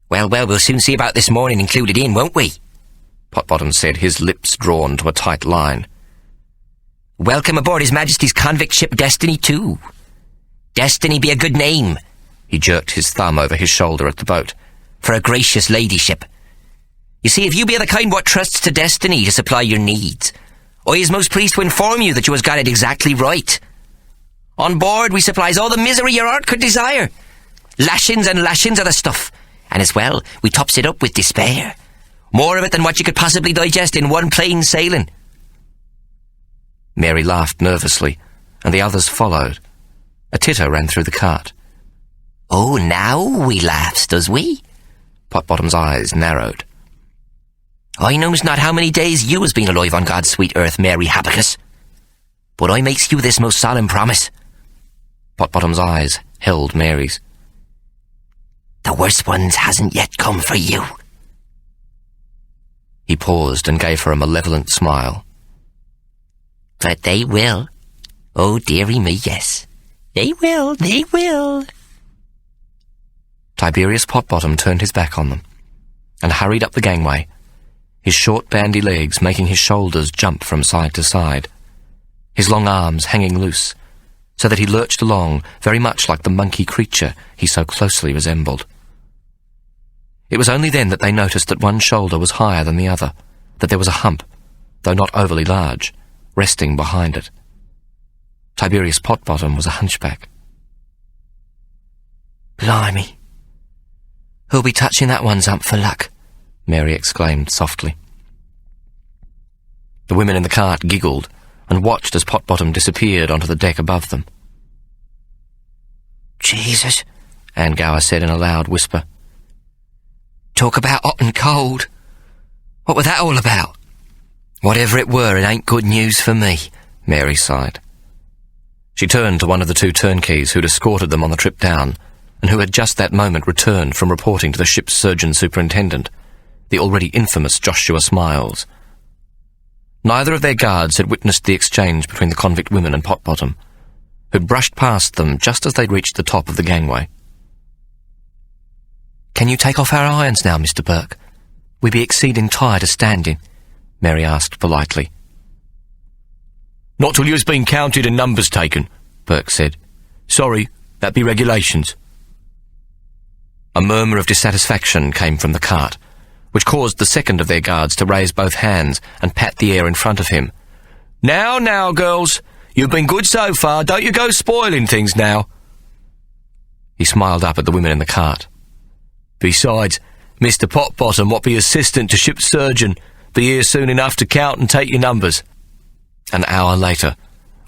Well, we'll soon see about this morning included in, won't we? Potbottom said, his lips drawn to a tight line. Welcome aboard His Majesty's convict ship Destiny 2. Destiny be a good name. He jerked his thumb over his shoulder at the boat. For a gracious ladyship. You see, if you be the kind what trusts to Destiny to supply your needs, I is most pleased to inform you that you has got it exactly right. On board we supplies all the misery your heart could desire. Lashings and lashings of the stuff, and as well, we tops it up with despair. More of it than what you could possibly digest in one plain sailing. Mary laughed nervously, and the others followed. A titter ran through the cart. Oh, now we laughs, does we? Potbottom's eyes narrowed. I knows not how many days you has been alive on God's sweet earth, Mary Habakkus. But I makes you this most solemn promise. Potbottom's eyes held Mary's. The worst ones hasn't yet come for you. He paused and gave her a malevolent smile. But they will. Oh, dearie me, yes. They will. Tiberius Potbottom turned his back on them, and hurried up the gangway, his short bandy legs making his shoulders jump from side to side, his long arms hanging loose, so that he lurched along very much like the monkey creature he so closely resembled. It was only then that they noticed that one shoulder was higher than the other, that there was a hump, though not overly large, resting behind it. Tiberius Potbottom was a hunchback. Blimey. Who'll be touching that one's hump for luck? Mary exclaimed softly. The women in the cart giggled and watched as Potbottom disappeared onto the deck above them. Jesus, Anne Gower said in a loud whisper. Talk about hot and cold. What was that all about? Whatever it were, it ain't good news for me, Mary sighed. She turned to one of the two turnkeys who'd escorted them on the trip down, and who had just that moment returned from reporting to the ship's surgeon superintendent, the already infamous Joshua Smiles. Neither of their guards had witnessed the exchange between the convict women and Potbottom, who'd brushed past them just as they'd reached the top of the gangway. Can you take off our irons now, Mr. Burke? We be exceeding tired of standing, Mary asked politely. Not till you's been counted and numbers taken, Burke said. Sorry, that be regulations. A murmur of dissatisfaction came from the cart, which caused the second of their guards to raise both hands and pat the air in front of him. Now, girls, you've been good so far, don't you go spoiling things now. He smiled up at the women in the cart. Besides, Mr. Potbottom, what be assistant to ship's surgeon, be here soon enough to count and take your numbers. An hour later,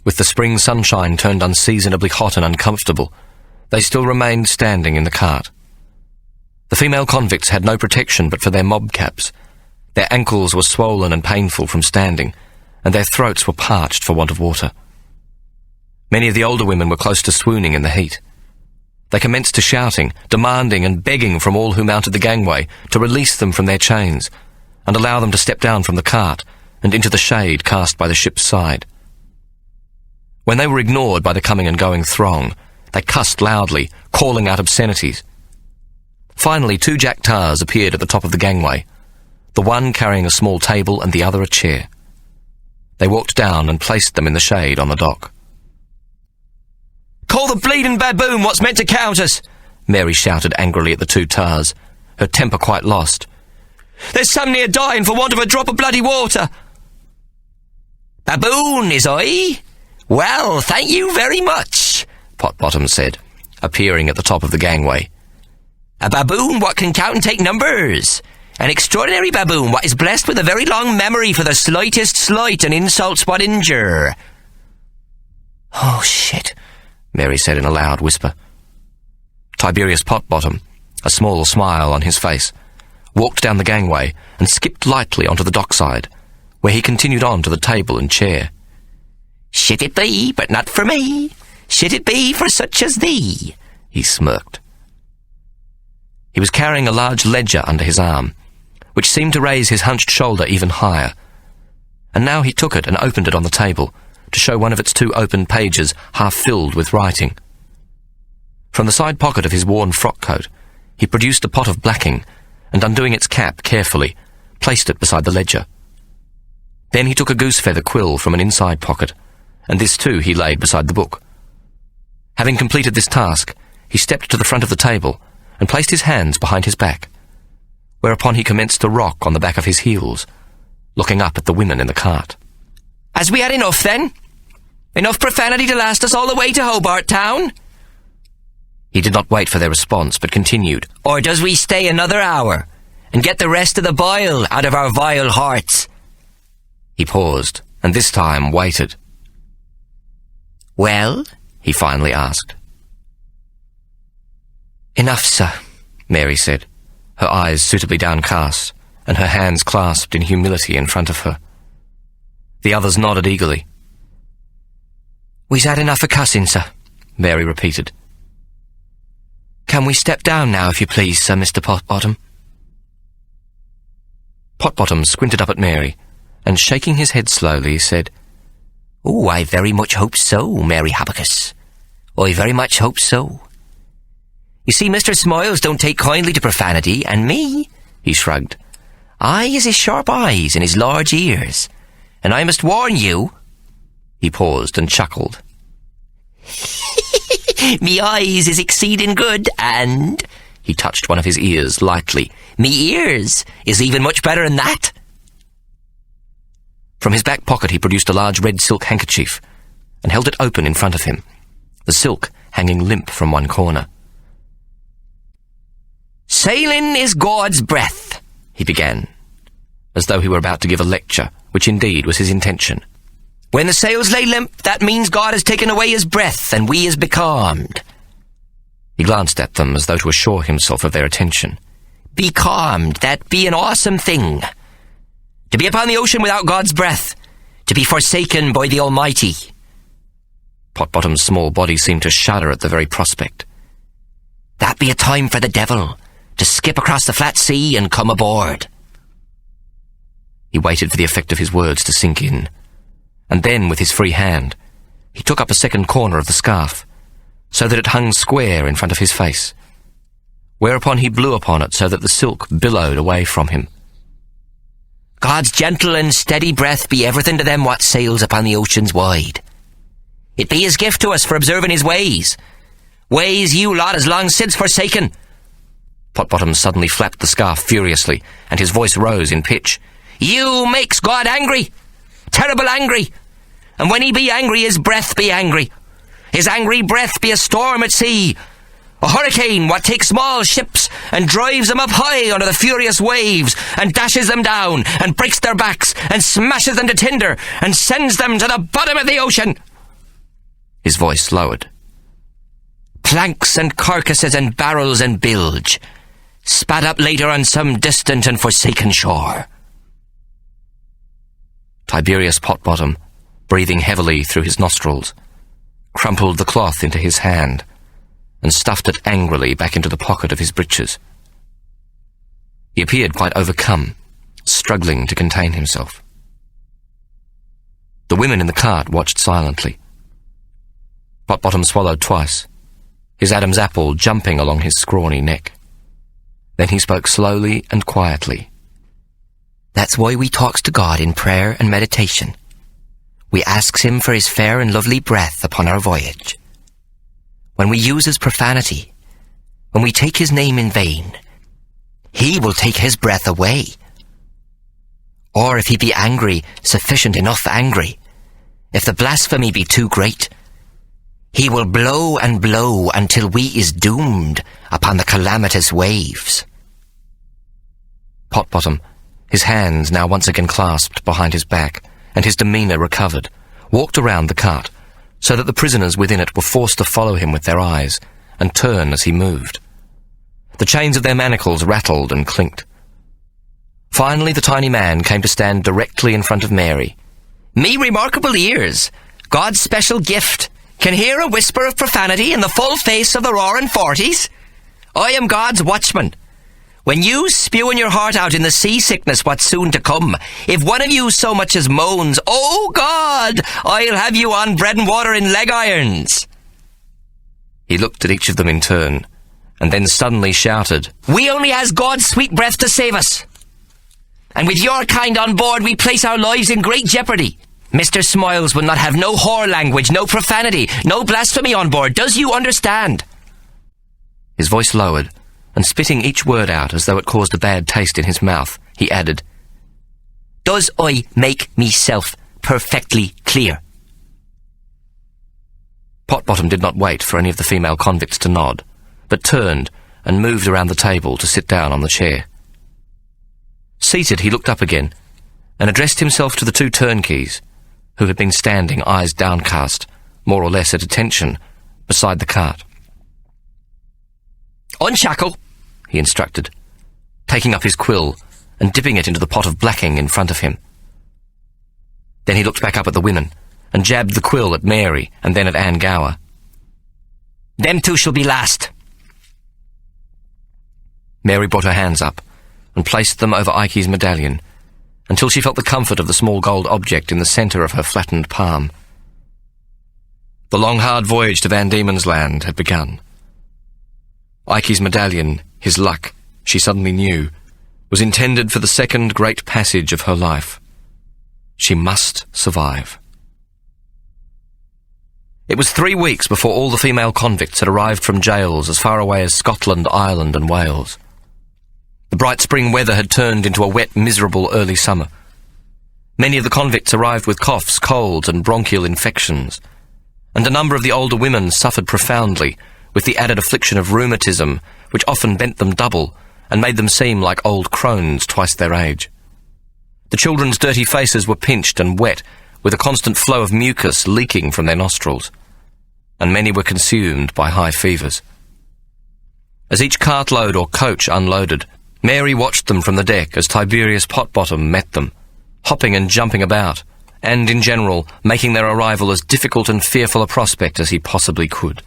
with the spring sunshine turned unseasonably hot and uncomfortable, they still remained standing in the cart. The female convicts had no protection but for their mob caps, Their ankles were swollen and painful from standing, and their throats were parched for want of water. Many of the older women were close to swooning in the heat. They commenced to shouting, demanding and begging from all who mounted the gangway to release them from their chains and allow them to step down from the cart and into the shade cast by the ship's side. When they were ignored by the coming and going throng, they cussed loudly, calling out obscenities. Finally, 2 jack tars appeared at the top of the gangway, the one carrying a small table and the other a chair. They walked down and placed them in the shade on the dock. "Call the bleeding baboon what's meant to count us!" Mary shouted angrily at the 2 tars, her temper quite lost. "There's some near dying for want of a drop of bloody water." "Baboon, is I? Well, thank you very much," Potbottom said, appearing at the top of the gangway. "A baboon what can count and take numbers. An extraordinary baboon what is blessed with a very long memory for the slightest slight and insults what injure." "Oh, shit," Mary said in a loud whisper. Tiberius Potbottom, a small smile on his face, walked down the gangway and skipped lightly onto the dockside, where he continued on to the table and chair. "Should it be, but not for me? Should it be for such as thee?" he smirked. He was carrying a large ledger under his arm, which seemed to raise his hunched shoulder even higher, and now he took it and opened it on the table to show one of its 2 open pages half filled with writing. From the side pocket of his worn frock coat, he produced a pot of blacking, and undoing its cap carefully, placed it beside the ledger. Then he took a goose-feather quill from an inside pocket, and this too he laid beside the book. Having completed this task, he stepped to the front of the table and placed his hands behind his back, whereupon he commenced to rock on the back of his heels, looking up at the women in the cart. "Has we had enough, then? Enough profanity to last us all the way to Hobart Town?" He did not wait for their response, but continued, "Or does we stay another hour and get the rest of the bile out of our vile hearts?" He paused, and this time waited. "Well?" he finally asked. "Enough, sir," Mary said, her eyes suitably downcast and her hands clasped in humility in front of her. The others nodded eagerly. "We've had enough of cussing, sir," Mary repeated. "Can we step down now, if you please, sir, Mr. Potbottom?" Potbottom squinted up at Mary, and shaking his head slowly, said, "Oh, I very much hope so, Mary Habakus. I very much hope so. You see, Mr. Smiles don't take kindly to profanity, and me," he shrugged, "I is his sharp eyes and his large ears, and I must warn you—" He paused and chuckled. "Me eyes is exceeding good, and—" He touched one of his ears lightly. "Me ears is even much better than that." From his back pocket he produced a large red silk handkerchief and held it open in front of him, the silk hanging limp from one corner. "Sailing is God's breath," he began, as though he were about to give a lecture, which indeed was his intention. "When the sails lay limp, that means God has taken away his breath, and we is becalmed." He glanced at them as though to assure himself of their attention. "Becalmed, that be an awesome thing. To be upon the ocean without God's breath, to be forsaken by the Almighty." Potbottom's small body seemed to shudder at the very prospect. "That be a time for the devil to skip across the flat sea and come aboard." He waited for the effect of his words to sink in, and then, with his free hand, he took up a second corner of the scarf, so that it hung square in front of his face, whereupon he blew upon it so that the silk billowed away from him. "God's gentle and steady breath be everything to them what sails upon the oceans wide. It be his gift to us for observing his ways. Ways you lot has long since forsaken." Potbottom suddenly flapped the scarf furiously, and his voice rose in pitch. "You makes God angry, terrible angry, and when he be angry, his breath be angry. His angry breath be a storm at sea, a hurricane what takes small ships and drives them up high under the furious waves, and dashes them down, and breaks their backs, and smashes them to tinder, and sends them to the bottom of the ocean." His voice lowered. "Planks and carcasses and barrels and bilge, spat up later on some distant and forsaken shore." Tiberius Potbottom, breathing heavily through his nostrils, crumpled the cloth into his hand and stuffed it angrily back into the pocket of his breeches. He appeared quite overcome, struggling to contain himself. The women in the cart watched silently. Potbottom swallowed twice, his Adam's apple jumping along his scrawny neck. Then he spoke slowly and quietly. That's why we talks to God in prayer and meditation. We asks him for his fair and lovely breath upon our voyage. When we uses profanity, when we take his name in vain, he will take his breath away. Or if he be angry, sufficient enough angry, if the blasphemy be too great, he will blow and blow until we is doomed upon the calamitous waves. Potbottom, his hands now once again clasped behind his back, and his demeanour recovered, walked around the cart, so that the prisoners within it were forced to follow him with their eyes, and turn as he moved. The chains of their manacles rattled and clinked. Finally the tiny man came to stand directly in front of Mary. Me remarkable ears, God's special gift, can hear a whisper of profanity in the full face of the roaring 40s. I am God's watchman. When you spewing your heart out in the seasickness what's soon to come, if one of you so much as moans, "Oh God, I'll have you on bread and water in leg irons." He looked at each of them in turn, and then suddenly shouted, We only has God's sweet breath to save us. And with your kind on board, we place our lives in great jeopardy. Mr. Smiles will not have no whore language, no profanity, no blasphemy on board. Does you understand? His voice lowered, and spitting each word out as though it caused a bad taste in his mouth, he added, Does I make meself perfectly clear? Potbottom did not wait for any of the female convicts to nod, but turned and moved around the table to sit down on the chair. Seated, he looked up again and addressed himself to the two turnkeys, who had been standing, eyes downcast, more or less at attention, beside the cart. Unshackle, he instructed, taking up his quill and dipping it into the pot of blacking in front of him. Then he looked back up at the women and jabbed the quill at Mary and then at Anne Gower. Them two shall be last. Mary brought her hands up and placed them over Ikey's medallion until she felt the comfort of the small gold object in the centre of her flattened palm. The long, hard voyage to Van Diemen's Land had begun. Ikey's medallion, his luck, she suddenly knew, was intended for the second great passage of her life. She must survive. It was 3 weeks before all the female convicts had arrived from jails as far away as Scotland, Ireland and Wales. The bright spring weather had turned into a wet, miserable early summer. Many of the convicts arrived with coughs, colds and bronchial infections, and a number of the older women suffered profoundly with the added affliction of rheumatism, which often bent them double and made them seem like old crones twice their age. The children's dirty faces were pinched and wet, with a constant flow of mucus leaking from their nostrils, and many were consumed by high fevers. As each cartload or coach unloaded, Mary watched them from the deck as Tiberius Potbottom met them, hopping and jumping about, and, in general, making their arrival as difficult and fearful a prospect as he possibly could.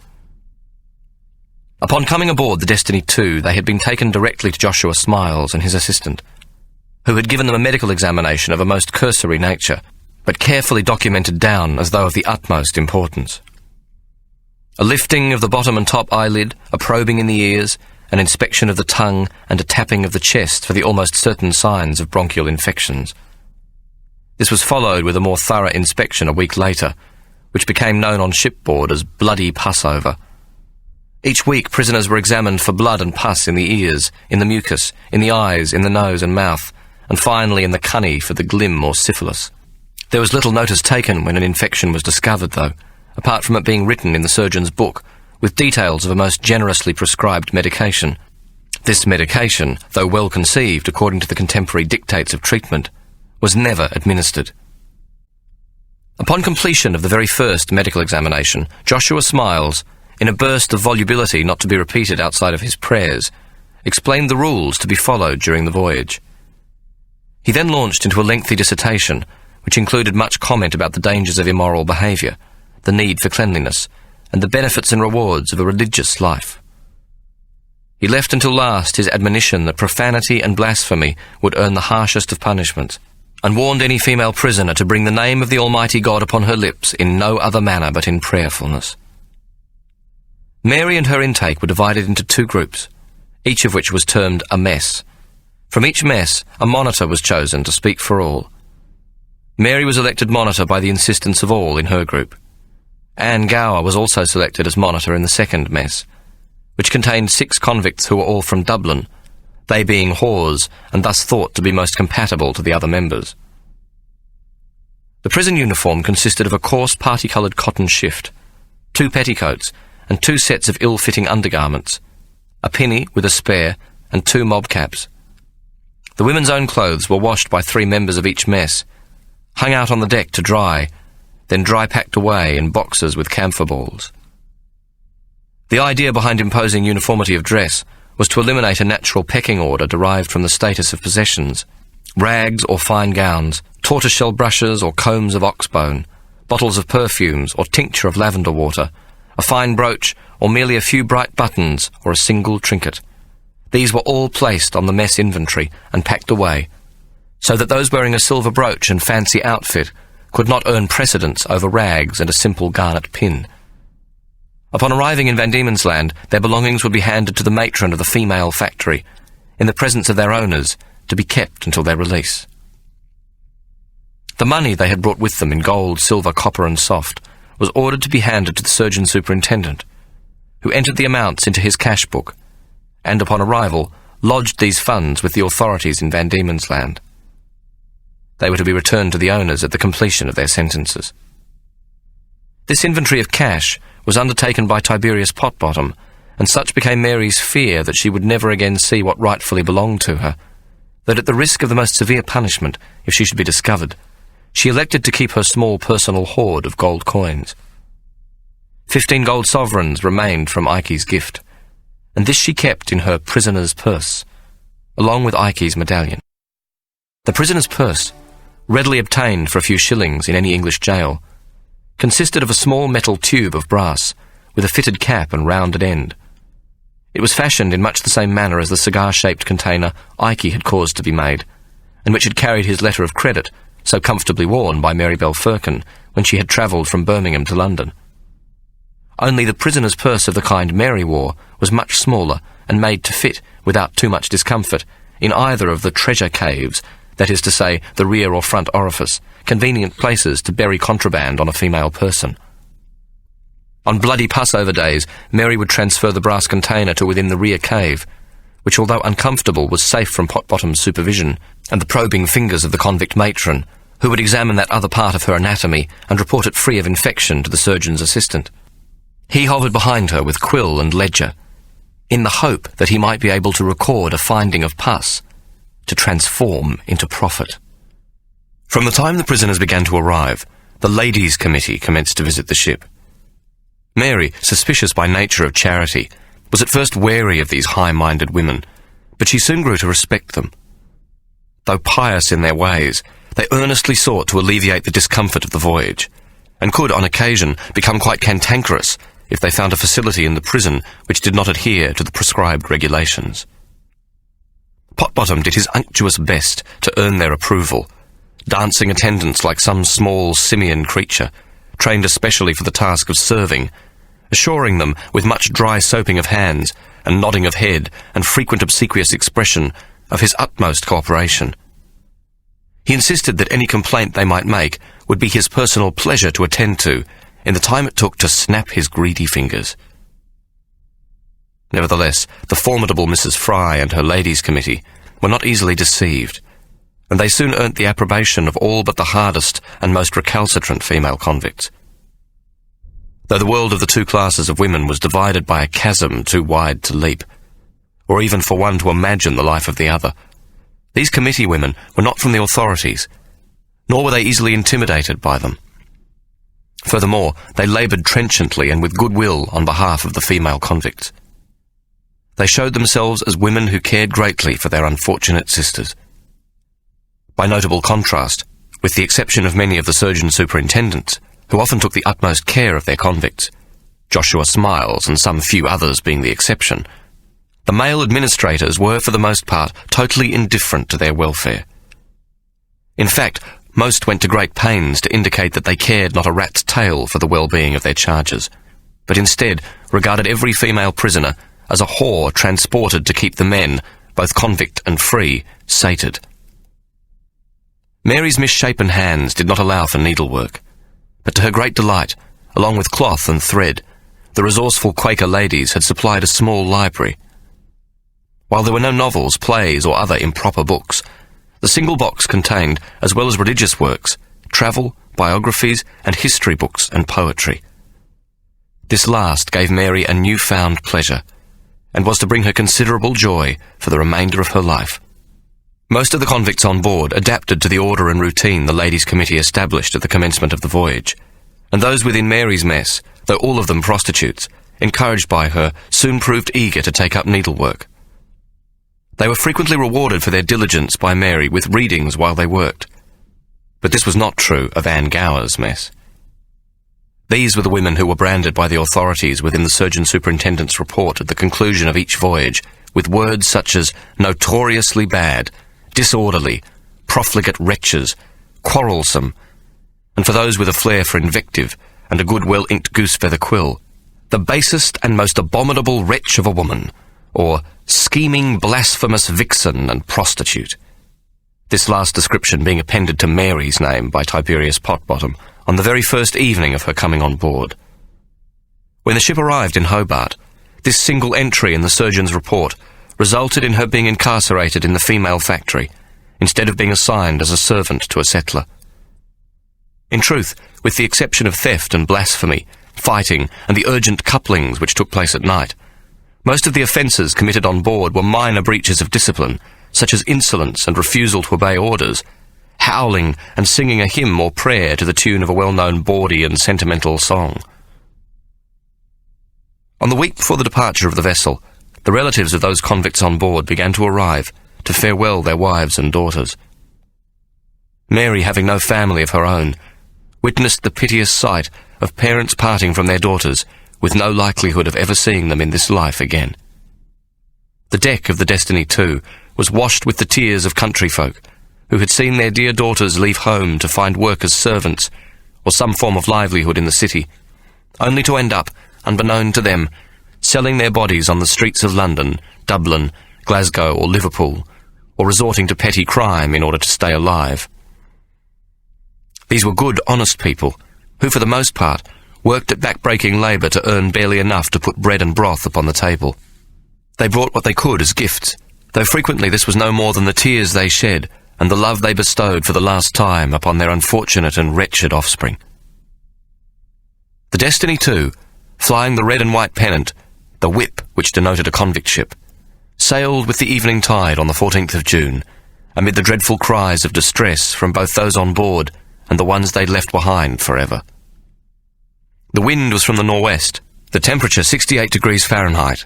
Upon coming aboard the Destiny II, they had been taken directly to Joshua Smiles and his assistant, who had given them a medical examination of a most cursory nature, but carefully documented down as though of the utmost importance. A lifting of the bottom and top eyelid, a probing in the ears, an inspection of the tongue, and a tapping of the chest for the almost certain signs of bronchial infections. This was followed with a more thorough inspection a week later, which became known on shipboard as bloody pus-over. Each week prisoners were examined for blood and pus in the ears, in the mucus, in the eyes, in the nose and mouth, and finally in the cunny for the glim or syphilis. There was little notice taken when an infection was discovered, though, apart from it being written in the surgeon's book, with details of a most generously prescribed medication. This medication, though well conceived according to the contemporary dictates of treatment, was never administered. Upon completion of the very first medical examination, Joshua Smiles, in a burst of volubility not to be repeated outside of his prayers, explained the rules to be followed during the voyage. He then launched into a lengthy dissertation, which included much comment about the dangers of immoral behaviour, the need for cleanliness, and the benefits and rewards of a religious life. He left until last his admonition that profanity and blasphemy would earn the harshest of punishments, and warned any female prisoner to bring the name of the Almighty God upon her lips in no other manner but in prayerfulness. Mary and her intake were divided into 2 groups, each of which was termed a mess. From each mess, a monitor was chosen to speak for all. Mary was elected monitor by the insistence of all in her group. Anne Gower was also selected as monitor in the second mess, which contained 6 convicts who were all from Dublin, they being whores and thus thought to be most compatible to the other members. The prison uniform consisted of a coarse parti-coloured cotton shift, 2 petticoats, and 2 sets of ill-fitting undergarments, a pinny with a spare, and 2 mob caps. The women's own clothes were washed by 3 members of each mess, hung out on the deck to dry, then dry packed away in boxes with camphor balls. The idea behind imposing uniformity of dress was to eliminate a natural pecking order derived from the status of possessions. Rags or fine gowns, tortoiseshell brushes or combs of oxbone, bottles of perfumes or tincture of lavender water, a fine brooch or merely a few bright buttons or a single trinket. These were all placed on the mess inventory and packed away, so that those wearing a silver brooch and fancy outfit could not earn precedence over rags and a simple garnet pin. Upon arriving in Van Diemen's Land, their belongings would be handed to the matron of the female factory, in the presence of their owners, to be kept until their release. The money they had brought with them in gold, silver, copper and soft was ordered to be handed to the surgeon superintendent, who entered the amounts into his cash book, and upon arrival lodged these funds with the authorities in Van Diemen's Land. They were to be returned to the owners at the completion of their sentences. This inventory of cash was undertaken by Tiberius Potbottom, and such became Mary's fear that she would never again see what rightfully belonged to her, that at the risk of the most severe punishment, if she should be discovered, she elected to keep her small personal hoard of gold coins. 15 gold sovereigns remained from Ike's gift, and this she kept in her prisoner's purse, along with Ike's medallion. The prisoner's purse, readily obtained for a few shillings in any English jail, consisted of a small metal tube of brass, with a fitted cap and rounded end. It was fashioned in much the same manner as the cigar-shaped container Ike had caused to be made, and which had carried his letter of credit, so comfortably worn by Mary Bell Firkin when she had travelled from Birmingham to London. Only the prisoner's purse of the kind Mary wore was much smaller and made to fit, without too much discomfort, in either of the treasure caves, that is to say, the rear or front orifice, convenient places to bury contraband on a female person. On bloody Passover days, Mary would transfer the brass container to within the rear cave, which, although uncomfortable, was safe from Potbottom's supervision and the probing fingers of the convict matron, who would examine that other part of her anatomy and report it free of infection to the surgeon's assistant. He hovered behind her with quill and ledger, in the hope that he might be able to record a finding of pus, to transform into profit. From the time the prisoners began to arrive, the Ladies' Committee commenced to visit the ship. Mary, suspicious by nature of charity, was at first wary of these high-minded women, but she soon grew to respect them. Though pious in their ways, they earnestly sought to alleviate the discomfort of the voyage, and could, on occasion, become quite cantankerous if they found a facility in the prison which did not adhere to the prescribed regulations. Potbottom did his unctuous best to earn their approval, dancing attendance like some small simian creature, trained especially for the task of serving, assuring them, with much dry soaping of hands, and nodding of head, and frequent obsequious expression, of his utmost cooperation. He insisted that any complaint they might make would be his personal pleasure to attend to, in the time it took to snap his greedy fingers. Nevertheless, the formidable Mrs. Fry and her Ladies' Committee were not easily deceived, and they soon earned the approbation of all but the hardest and most recalcitrant female convicts. Though the world of the 2 classes of women was divided by a chasm too wide to leap, or even for one to imagine the life of the other, these committee women were not from the authorities, nor were they easily intimidated by them. Furthermore, they laboured trenchantly and with good will on behalf of the female convicts. They showed themselves as women who cared greatly for their unfortunate sisters. By notable contrast, With the exception of many of the surgeon superintendents, who often took the utmost care of their convicts, Joshua Smiles and some few others being the exception, the male administrators were, for the most part, totally indifferent to their welfare. In fact, most went to great pains to indicate that they cared not a rat's tail for the well-being of their charges, but instead regarded every female prisoner as a whore transported to keep the men, both convict and free, sated. Mary's misshapen hands did not allow for needlework, but to her great delight, along with cloth and thread, the resourceful Quaker ladies had supplied a small library. While there were no novels, plays, or other improper books, the single box contained, as well as religious works, travel, biographies, and history books and poetry. This last gave Mary a newfound pleasure, and was to bring her considerable joy for the remainder of her life. Most of the convicts on board adapted to the order and routine the Ladies' Committee established at the commencement of the voyage, and those within Mary's mess, though all of them prostitutes, encouraged by her, soon proved eager to take up needlework. They were frequently rewarded for their diligence by Mary with readings while they worked. But this was not true of Anne Gower's mess. These were the women who were branded by the authorities within the surgeon superintendent's report at the conclusion of each voyage with words such as notoriously bad, disorderly, profligate wretches, quarrelsome, and for those with a flair for invective and a good well-inked goose-feather quill, the basest and most abominable wretch of a woman, or scheming, blasphemous vixen and prostitute. This last description being appended to Mary's name by Tiberius Potbottom on the very first evening of her coming on board. When the ship arrived in Hobart, this single entry in the surgeon's report resulted in her being incarcerated in the female factory, instead of being assigned as a servant to a settler. In truth, with the exception of theft and blasphemy, fighting, and the urgent couplings which took place at night, most of the offences committed on board were minor breaches of discipline, such as insolence and refusal to obey orders, howling and singing a hymn or prayer to the tune of a well-known bawdy and sentimental song. On the week before the departure of the vessel, the relatives of those convicts on board began to arrive to farewell their wives and daughters. Mary, having no family of her own, witnessed the piteous sight of parents parting from their daughters with no likelihood of ever seeing them in this life again. The deck of the Destiny II was washed with the tears of country folk who had seen their dear daughters leave home to find work as servants or some form of livelihood in the city, only to end up, unbeknown to them, selling their bodies on the streets of London, Dublin, Glasgow or Liverpool, or resorting to petty crime in order to stay alive. These were good, honest people, who for the most part worked at back-breaking labour to earn barely enough to put bread and broth upon the table. They brought what they could as gifts, though frequently this was no more than the tears they shed and the love they bestowed for the last time upon their unfortunate and wretched offspring. The Destiny II, flying the red and white pennant, the whip which denoted a convict ship, sailed with the evening tide on the 14th of June, amid the dreadful cries of distress from both those on board and the ones they'd left behind forever. The wind was from the nor'west, the temperature 68 degrees Fahrenheit,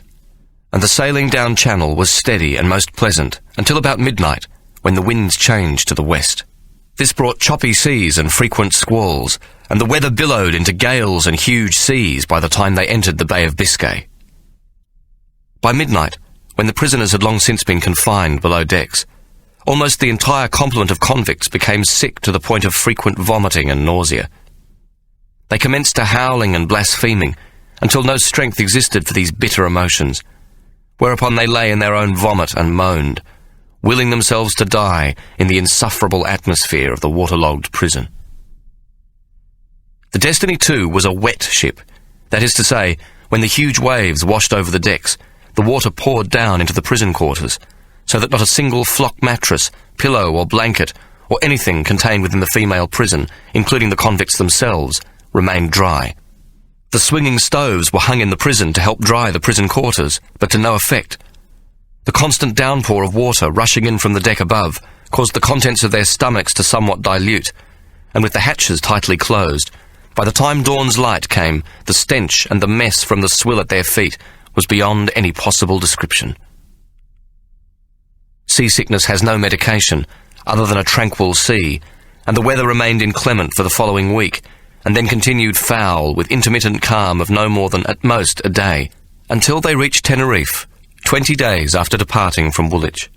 and the sailing down channel was steady and most pleasant until about midnight, when the winds changed to the west. This brought choppy seas and frequent squalls, and the weather billowed into gales and huge seas by the time they entered the Bay of Biscay. By midnight, when the prisoners had long since been confined below decks, almost the entire complement of convicts became sick to the point of frequent vomiting and nausea. They commenced to howling and blaspheming until no strength existed for these bitter emotions, whereupon they lay in their own vomit and moaned, willing themselves to die in the insufferable atmosphere of the waterlogged prison. The Destiny II was a wet ship. That is to say, when the huge waves washed over the decks, the water poured down into the prison quarters, so that not a single flock mattress, pillow or blanket, or anything contained within the female prison, including the convicts themselves, remained dry. The swinging stoves were hung in the prison to help dry the prison quarters, but to no effect. The constant downpour of water rushing in from the deck above caused the contents of their stomachs to somewhat dilute, and with the hatches tightly closed, by the time dawn's light came, the stench and the mess from the swill at their feet was beyond any possible description. Seasickness has no medication other than a tranquil sea, and the weather remained inclement for the following week, and then continued foul with intermittent calm of no more than at most a day, until they reached Tenerife, 20 days after departing from Woolwich.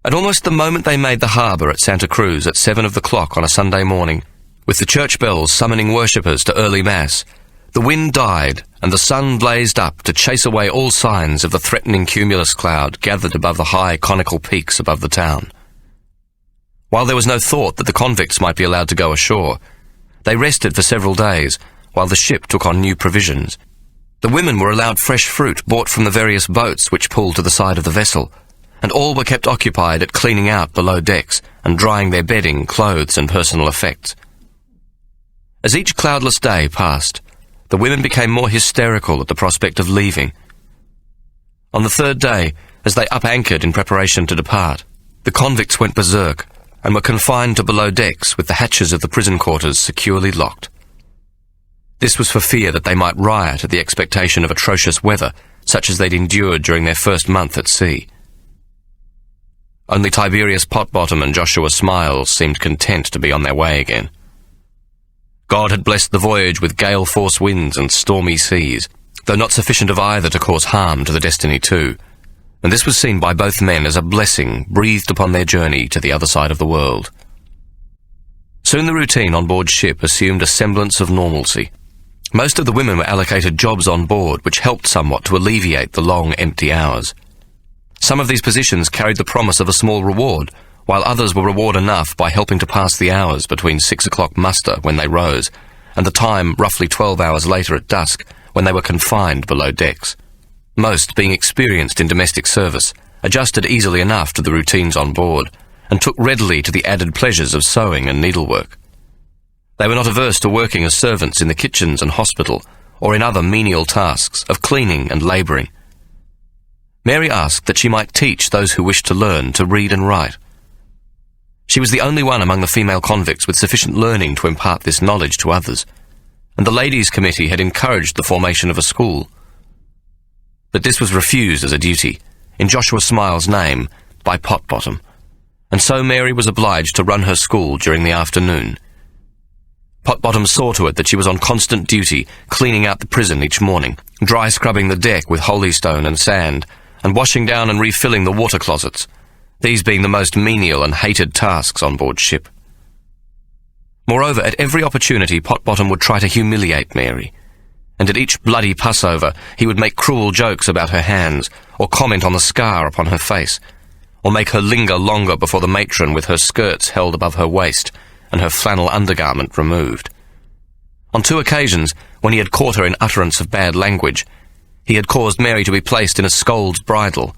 At almost the moment they made the harbour at Santa Cruz at 7 of the clock on a Sunday morning, with the church bells summoning worshippers to early mass, the wind died and the sun blazed up to chase away all signs of the threatening cumulus cloud gathered above the high conical peaks above the town. While there was no thought that the convicts might be allowed to go ashore, they rested for several days while the ship took on new provisions. The women were allowed fresh fruit bought from the various boats which pulled to the side of the vessel, and all were kept occupied at cleaning out below decks and drying their bedding, clothes, and personal effects. As each cloudless day passed, the women became more hysterical at the prospect of leaving. On the third day, as they up-anchored in preparation to depart, the convicts went berserk and were confined to below decks with the hatches of the prison quarters securely locked. This was for fear that they might riot at the expectation of atrocious weather, such as they'd endured during their first month at sea. Only Tiberius Potbottom and Joshua Smiles seemed content to be on their way again. God had blessed the voyage with gale-force winds and stormy seas, though not sufficient of either to cause harm to the Destiny 2, and this was seen by both men as a blessing breathed upon their journey to the other side of the world. Soon the routine on board ship assumed a semblance of normalcy. Most of the women were allocated jobs on board which helped somewhat to alleviate the long, empty hours. Some of these positions carried the promise of a small reward, while others were reward enough by helping to pass the hours between 6 o'clock muster when they rose, and the time roughly 12 hours later at dusk when they were confined below decks. Most being experienced in domestic service, adjusted easily enough to the routines on board, and took readily to the added pleasures of sewing and needlework. They were not averse to working as servants in the kitchens and hospital, or in other menial tasks of cleaning and labouring. Mary asked that she might teach those who wished to learn to read and write. She was the only one among the female convicts with sufficient learning to impart this knowledge to others, and the Ladies' Committee had encouraged the formation of a school. But this was refused as a duty, in Joshua Smiles' name, by Potbottom, and so Mary was obliged to run her school during the afternoon. Potbottom saw to it that she was on constant duty, cleaning out the prison each morning, dry scrubbing the deck with holystone and sand, and washing down and refilling the water closets, these being the most menial and hated tasks on board ship. Moreover, at every opportunity Potbottom would try to humiliate Mary, and at each bloody Passover he would make cruel jokes about her hands, or comment on the scar upon her face, or make her linger longer before the matron with her skirts held above her waist and her flannel undergarment removed. On 2 occasions, when he had caught her in utterance of bad language, he had caused Mary to be placed in a scold's bridle,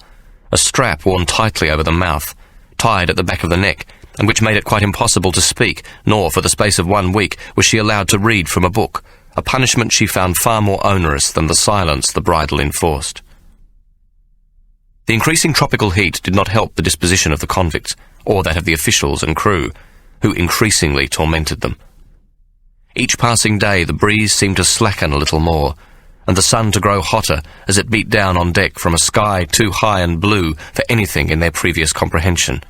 a strap worn tightly over the mouth, tied at the back of the neck, and which made it quite impossible to speak, nor for the space of 1 week was she allowed to read from a book, a punishment she found far more onerous than the silence the bridle enforced. The increasing tropical heat did not help the disposition of the convicts, or that of the officials and crew, who increasingly tormented them. Each passing day the breeze seemed to slacken a little more, and the sun to grow hotter as it beat down on deck from a sky too high and blue for anything in their previous comprehension.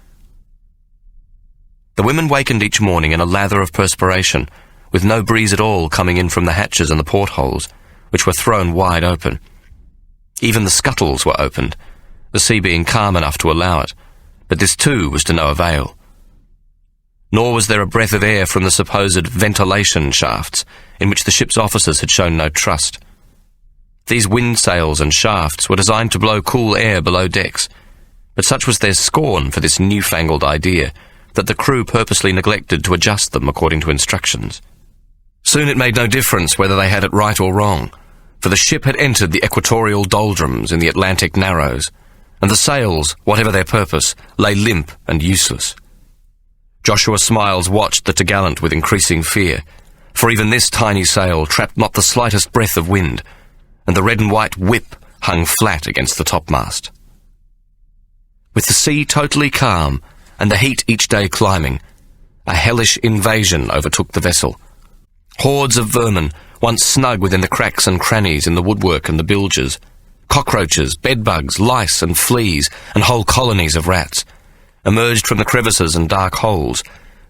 The women wakened each morning in a lather of perspiration, with no breeze at all coming in from the hatches and the portholes, which were thrown wide open. Even the scuttles were opened, the sea being calm enough to allow it, but this too was to no avail. Nor was there a breath of air from the supposed ventilation shafts, in which the ship's officers had shown no trust. These wind sails and shafts were designed to blow cool air below decks, but such was their scorn for this newfangled idea that the crew purposely neglected to adjust them according to instructions. Soon it made no difference whether they had it right or wrong, for the ship had entered the equatorial doldrums in the Atlantic Narrows, and the sails, whatever their purpose, lay limp and useless. Joshua Smiles watched the topgallant with increasing fear, for even this tiny sail trapped not the slightest breath of wind, and the red and white whip hung flat against the topmast. With the sea totally calm, and the heat each day climbing, a hellish invasion overtook the vessel. Hordes of vermin, once snug within the cracks and crannies in the woodwork and the bilges, cockroaches, bedbugs, lice and fleas, and whole colonies of rats, emerged from the crevices and dark holes,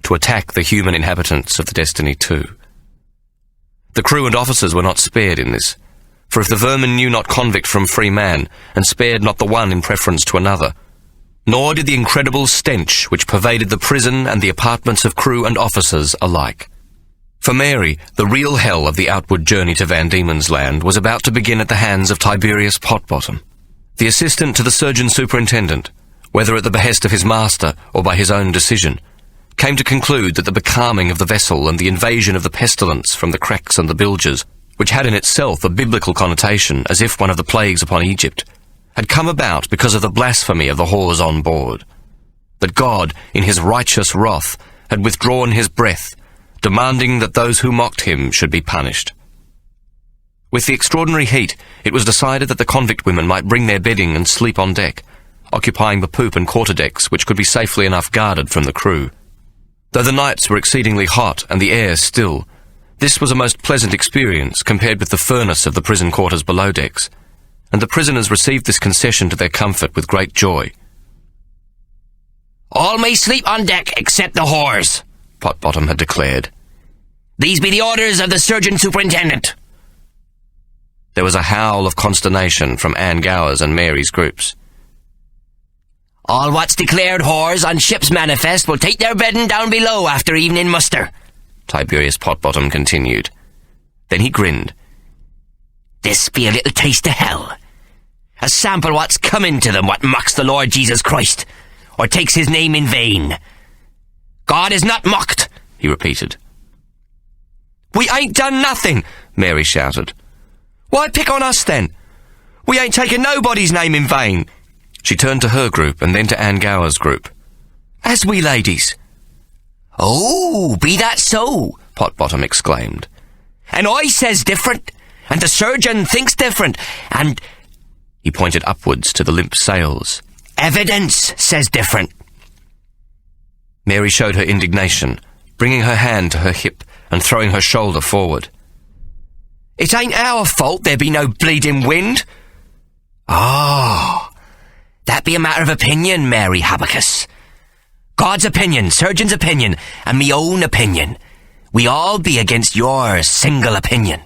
to attack the human inhabitants of the Destiny 2. The crew and officers were not spared in this, for if the vermin knew not convict from free man, and spared not the one in preference to another, nor did the incredible stench which pervaded the prison and the apartments of crew and officers alike. For Mary, the real hell of the outward journey to Van Diemen's Land was about to begin at the hands of Tiberius Potbottom. The assistant to the surgeon superintendent, whether at the behest of his master or by his own decision, came to conclude that the becalming of the vessel and the invasion of the pestilence from the cracks and the bilges, which had in itself a biblical connotation as if one of the plagues upon Egypt, had come about because of the blasphemy of the whores on board. That God, in his righteous wrath, had withdrawn his breath, demanding that those who mocked him should be punished. With the extraordinary heat, it was decided that the convict women might bring their bedding and sleep on deck, occupying the poop and quarterdecks which could be safely enough guarded from the crew. Though the nights were exceedingly hot and the air still, this was a most pleasant experience compared with the furnace of the prison quarters below decks, and the prisoners received this concession to their comfort with great joy. "All may sleep on deck except the whores," Potbottom had declared. "These be the orders of the surgeon superintendent." There was a howl of consternation from Anne Gower's and Mary's groups. "All what's declared whores on ship's manifest will take their bedding down below after evening muster," Tiberius Potbottom continued. Then he grinned. "This be a little taste of hell. A sample what's coming to them what mocks the Lord Jesus Christ, or takes his name in vain. God is not mocked," he repeated. "We ain't done nothing," Mary shouted. "Why pick on us then? We ain't taken nobody's name in vain." She turned to her group and then to Anne Gower's group. "As we ladies." "Oh, be that so?" Potbottom exclaimed. "And I says different, and the surgeon thinks different, and—" He pointed upwards to the limp sails. "Evidence says different." Mary showed her indignation, bringing her hand to her hip and throwing her shoulder forward. "It ain't our fault there be no bleeding wind." "Oh, that be a matter of opinion, Mary Habakkuk. God's opinion, surgeon's opinion, and me own opinion. We all be against your single opinion."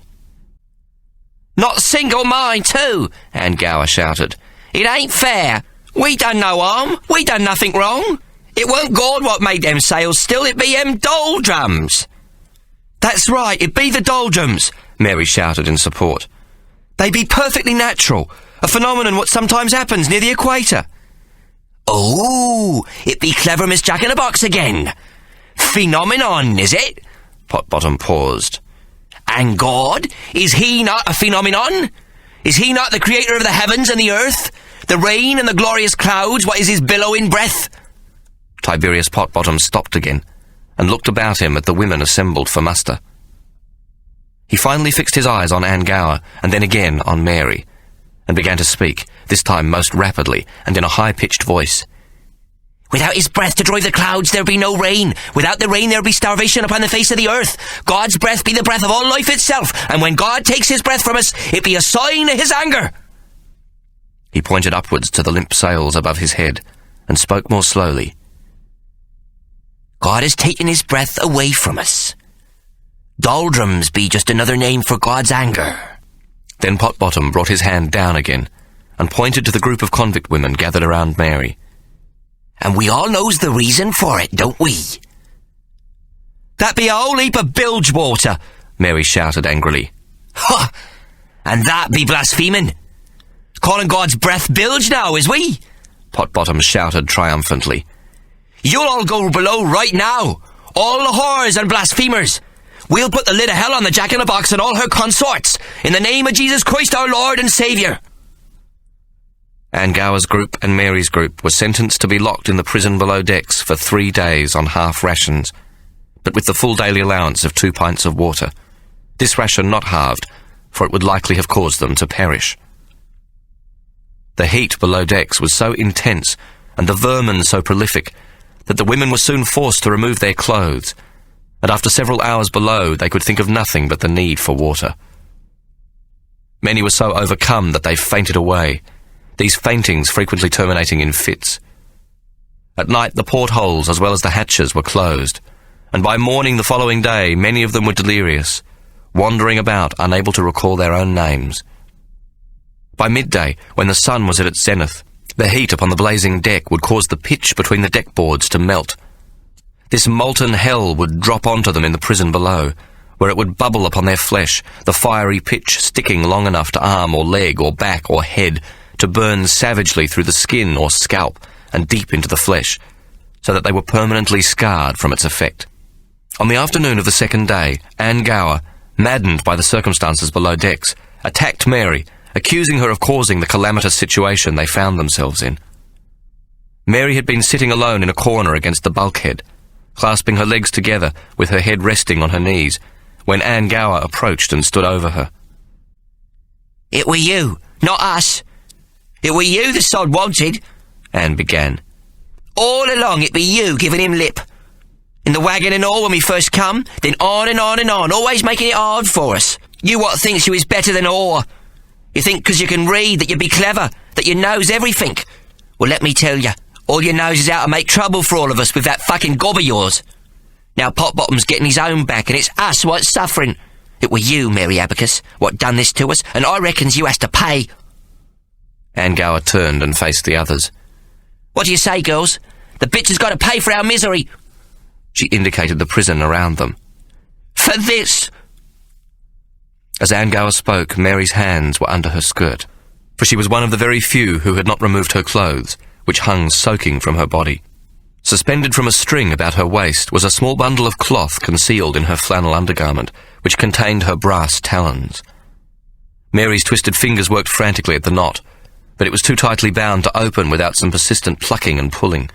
"Not single mine too," Anne Gower shouted. "It ain't fair. We done no harm. We done nothing wrong. It weren't God what made them sails, still it be them doldrums." "That's right, it be the doldrums," Mary shouted in support. "They be perfectly natural, a phenomenon what sometimes happens near the equator." "Oh, it be clever Miss Jack-in-a-Box again. Phenomenon, is it?" Potbottom paused. "And God, is he not a phenomenon? Is he not the creator of the heavens and the earth, the rain and the glorious clouds, what is his billowing breath?" Tiberius Potbottom stopped again and looked about him at the women assembled for muster. He finally fixed his eyes on Anne Gower and then again on Mary, and began to speak, this time most rapidly and in a high-pitched voice. "Without his breath to drive the clouds there be no rain. Without the rain there be starvation upon the face of the earth. God's breath be the breath of all life itself, and when God takes his breath from us, it be a sign of his anger." He pointed upwards to the limp sails above his head and spoke more slowly. "God has taken his breath away from us. Doldrums be just another name for God's anger." Then Potbottom brought his hand down again and pointed to the group of convict women gathered around Mary. "And we all knows the reason for it, don't we?" "That be a whole heap of bilge water," Mary shouted angrily. "Ha! And that be blaspheming. Calling God's breath bilge now, is we?" Potbottom shouted triumphantly. "You'll all go below right now, all the whores and blasphemers. We'll put the lid of hell on the Jack-in-a-Box and all her consorts, in the name of Jesus Christ our Lord and Saviour." Anne Gower's group and Mary's group were sentenced to be locked in the prison below decks for 3 days on half rations, but with the full daily allowance of 2 pints of water. This ration not halved, for it would likely have caused them to perish. The heat below decks was so intense, and the vermin so prolific, that the women were soon forced to remove their clothes, and after several hours below they could think of nothing but the need for water. Many were so overcome that they fainted away, these faintings frequently terminating in fits. At night the portholes as well as the hatches were closed, and by morning the following day many of them were delirious, wandering about unable to recall their own names. By midday, when the sun was at its zenith, the heat upon the blazing deck would cause the pitch between the deck boards to melt. This molten hell would drop onto them in the prison below, where it would bubble upon their flesh, the fiery pitch sticking long enough to arm or leg or back or head to burn savagely through the skin or scalp and deep into the flesh, so that they were permanently scarred from its effect. On the afternoon of the second day, Anne Gower, maddened by the circumstances below decks, attacked Mary, accusing her of causing the calamitous situation they found themselves in. Mary had been sitting alone in a corner against the bulkhead, clasping her legs together with her head resting on her knees, when Anne Gower approached and stood over her. "It were you, not us. It were you the sod wanted," Anne began. "All along it be you giving him lip. In the wagon and all when we first come, then on and on and on, always making it hard for us. You what thinks you is better than all. You think 'cause you can read that you be clever, that you knows everything. Well, let me tell you, all you knows is how to make trouble for all of us with that fucking gob of yours. Now Potbottom's getting his own back, and it's us what's suffering. It were you, Mary Abacus, what done this to us, and I reckons you has to pay." Anne Gower turned and faced the others. "What do you say, girls? The bitch has got to pay for our misery." She indicated the prison around them. "For this." As Anne Gower spoke, Mary's hands were under her skirt, for she was one of the very few who had not removed her clothes, which hung soaking from her body. Suspended from a string about her waist was a small bundle of cloth concealed in her flannel undergarment, which contained her brass talons. Mary's twisted fingers worked frantically at the knot, but it was too tightly bound to open without some persistent plucking and pulling.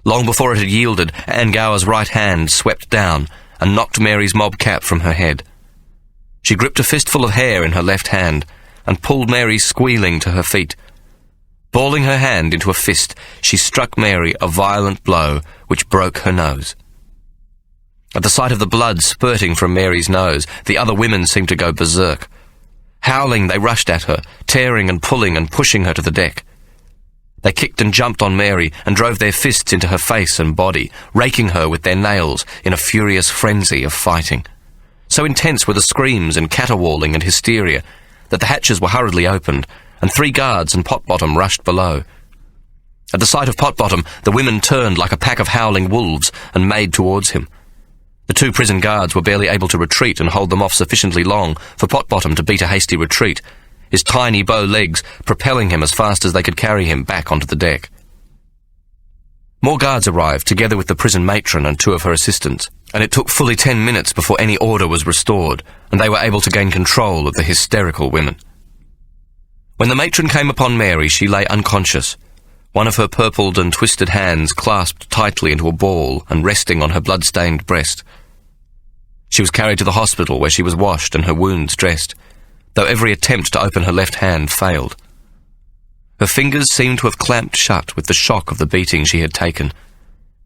Long before it had yielded, Anne Gower's right hand swept down and knocked Mary's mob cap from her head. She gripped a fistful of hair in her left hand and pulled Mary squealing to her feet. Balling her hand into a fist, she struck Mary a violent blow which broke her nose. At the sight of the blood spurting from Mary's nose, the other women seemed to go berserk. Howling, they rushed at her, tearing and pulling and pushing her to the deck. They kicked and jumped on Mary and drove their fists into her face and body, raking her with their nails in a furious frenzy of fighting. So intense were the screams and caterwauling and hysteria that the hatches were hurriedly opened, and 3 guards and Potbottom rushed below. At the sight of Potbottom, the women turned like a pack of howling wolves and made towards him. The 2 prison guards were barely able to retreat and hold them off sufficiently long for Potbottom to beat a hasty retreat, his tiny bow legs propelling him as fast as they could carry him back onto the deck. More guards arrived, together with the prison matron and 2 of her assistants, and it took fully 10 minutes before any order was restored, and they were able to gain control of the hysterical women. When the matron came upon Mary, she lay unconscious, one of her purpled and twisted hands clasped tightly into a ball and resting on her blood-stained breast. She was carried to the hospital, where she was washed and her wounds dressed, though every attempt to open her left hand failed. Her fingers seemed to have clamped shut with the shock of the beating she had taken,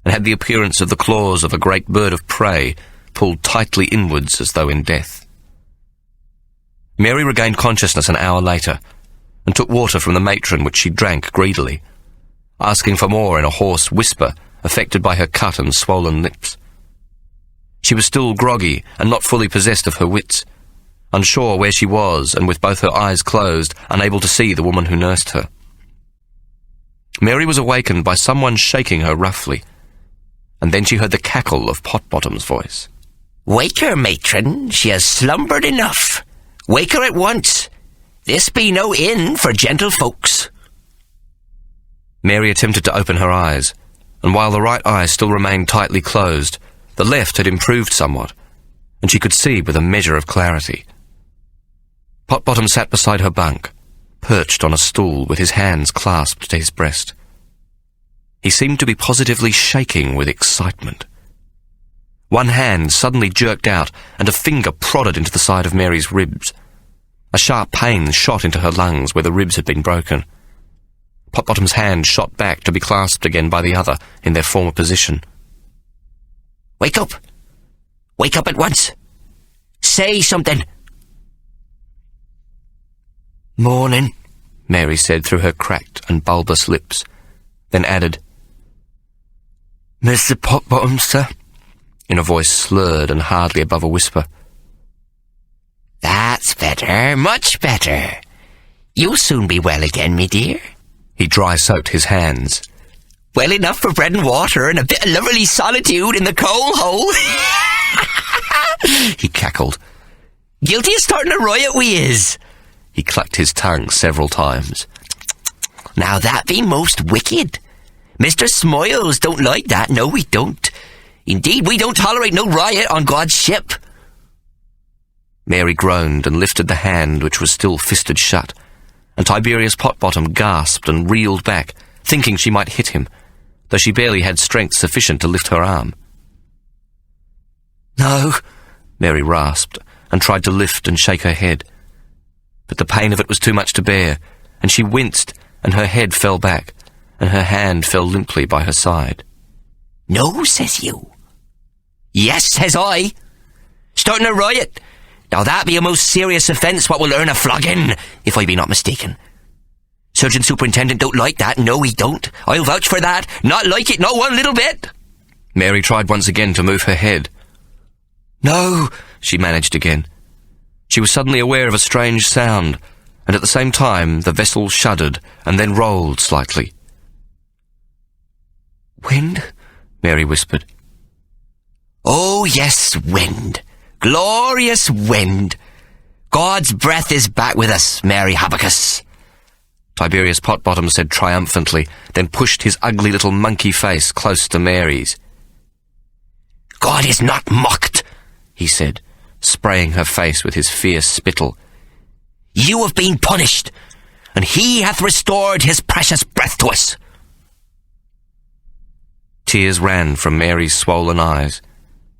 and had the appearance of the claws of a great bird of prey pulled tightly inwards as though in death. Mary regained consciousness an hour later, and took water from the matron, which she drank greedily, asking for more in a hoarse whisper affected by her cut and swollen lips. She was still groggy and not fully possessed of her wits, unsure where she was and with both her eyes closed, unable to see the woman who nursed her. Mary was awakened by someone shaking her roughly, and then she heard the cackle of Potbottom's voice. "Wake her, matron. She has slumbered enough. Wake her at once. This be no inn for gentlefolks." Mary attempted to open her eyes, and while the right eye still remained tightly closed, the left had improved somewhat, and she could see with a measure of clarity. Potbottom sat beside her bunk, perched on a stool with his hands clasped to his breast. He seemed to be positively shaking with excitement. One hand suddenly jerked out, and a finger prodded into the side of Mary's ribs. A sharp pain shot into her lungs where the ribs had been broken. Potbottom's hand shot back to be clasped again by the other in their former position. "Wake up! Wake up at once! Say something!" "Morning," Mary said through her cracked and bulbous lips, then added, "Mr. Potbottom, sir, in a voice slurred and hardly above a whisper. That's better, much better. You'll soon be well again, me dear. He dry-soaked his hands. Well enough for bread and water and a bit of lovely solitude in the coal hole. He cackled. Guilty of starting a riot we is. He clucked his tongue several times. Now that be most wicked. Mr. Smiles don't like that, no we don't. Indeed, we don't tolerate no riot on God's ship. Mary groaned and lifted the hand which was still fisted shut, and Tiberius Potbottom gasped and reeled back, thinking she might hit him, though she barely had strength sufficient to lift her arm. No, Mary rasped, and tried to lift and shake her head. But the pain of it was too much to bear, and she winced, and her head fell back, and her hand fell limply by her side. No, says you. Yes, says I. Starting a riot. Now that be a most serious offence what will earn a flogging, if I be not mistaken. Surgeon Superintendent don't like that, no he don't. I'll vouch for that, not like it, not one little bit. Mary tried once again to move her head. No, she managed again. She was suddenly aware of a strange sound, and at the same time the vessel shuddered and then rolled slightly. Wind? Mary whispered. Oh yes, wind. Glorious wind. God's breath is back with us, Mary Habakkuk. Tiberius Potbottom said triumphantly, then pushed his ugly little monkey face close to Mary's. God is not mocked, he said, spraying her face with his fierce spittle. You have been punished, and he hath restored his precious breath to us. Tears ran from Mary's swollen eyes,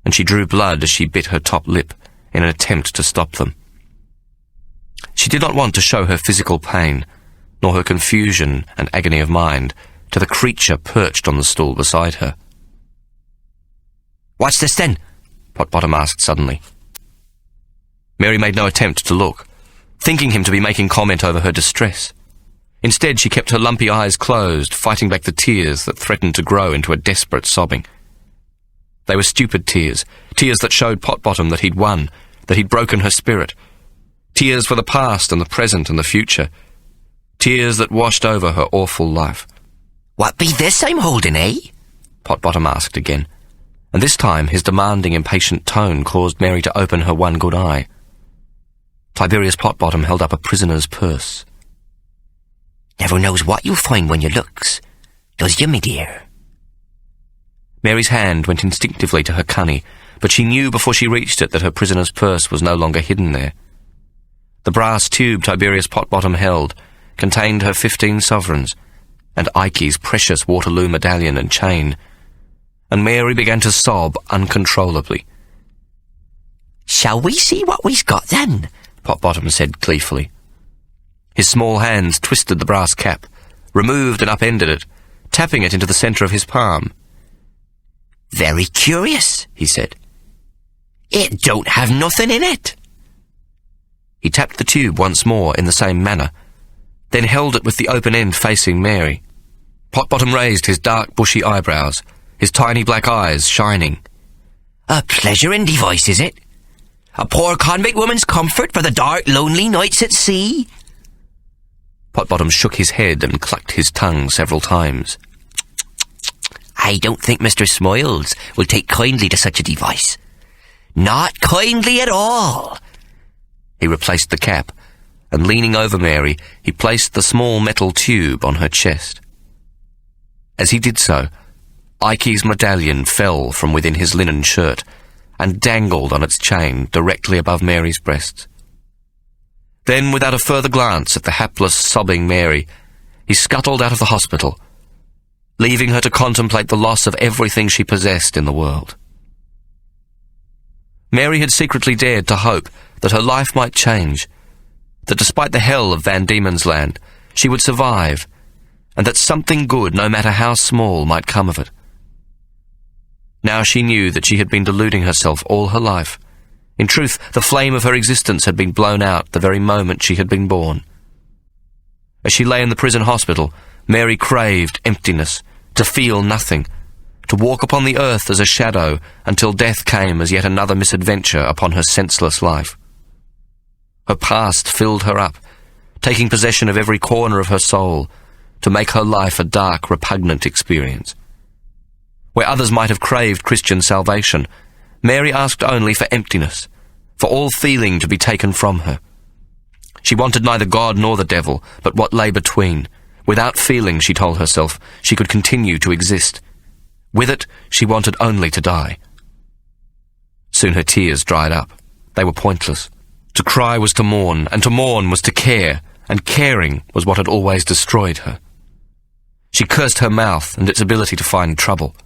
and she drew blood as she bit her top lip in an attempt to stop them. She did not want to show her physical pain, nor her confusion and agony of mind, to the creature perched on the stool beside her. What's this then? Potbottom asked suddenly. Mary made no attempt to look, thinking him to be making comment over her distress. Instead, she kept her lumpy eyes closed, fighting back the tears that threatened to grow into a desperate sobbing. They were stupid tears, tears that showed Potbottom that he'd won, that he'd broken her spirit. Tears for the past and the present and the future. Tears that washed over her awful life. What be this I'm holding, eh? Potbottom asked again, and this time his demanding, impatient tone caused Mary to open her one good eye. Tiberius Potbottom held up a prisoner's purse. Never knows what you'll find when you looks, does you, me dear? Mary's hand went instinctively to her cunny, but she knew before she reached it that her prisoner's purse was no longer hidden there. The brass tube Tiberius Potbottom held contained her 15 sovereigns, and Ikey's precious Waterloo medallion and chain, and Mary began to sob uncontrollably. Shall we see what we's got then? Potbottom said gleefully. His small hands twisted the brass cap, removed and upended it, tapping it into the centre of his palm. Very curious, he said. It don't have nothing in it. He tapped the tube once more in the same manner, then held it with the open end facing Mary. Potbottom raised his dark, bushy eyebrows, his tiny black eyes shining. A pleasuring device, is it? A poor convict woman's comfort for the dark, lonely nights at sea? Potbottom shook his head and clucked his tongue several times. I don't think Mr. Smiles will take kindly to such a device. Not kindly at all. He replaced the cap, and leaning over Mary, he placed the small metal tube on her chest. As he did so, Ikey's medallion fell from within his linen shirt and dangled on its chain directly above Mary's breasts. Then, without a further glance at the hapless, sobbing Mary, he scuttled out of the hospital, leaving her to contemplate the loss of everything she possessed in the world. Mary had secretly dared to hope that her life might change, that despite the hell of Van Diemen's Land, she would survive, and that something good, no matter how small, might come of it. Now she knew that she had been deluding herself all her life. In truth, the flame of her existence had been blown out the very moment she had been born. As she lay in the prison hospital, Mary craved emptiness, to feel nothing, to walk upon the earth as a shadow until death came as yet another misadventure upon her senseless life. Her past filled her up, taking possession of every corner of her soul, to make her life a dark, repugnant experience. Where others might have craved Christian salvation, Mary asked only for emptiness, for all feeling to be taken from her. She wanted neither God nor the devil, but what lay between. Without feeling, she told herself, she could continue to exist. With it, she wanted only to die. Soon her tears dried up. They were pointless. To cry was to mourn, and to mourn was to care, and caring was what had always destroyed her. She cursed her mouth and its ability to find trouble.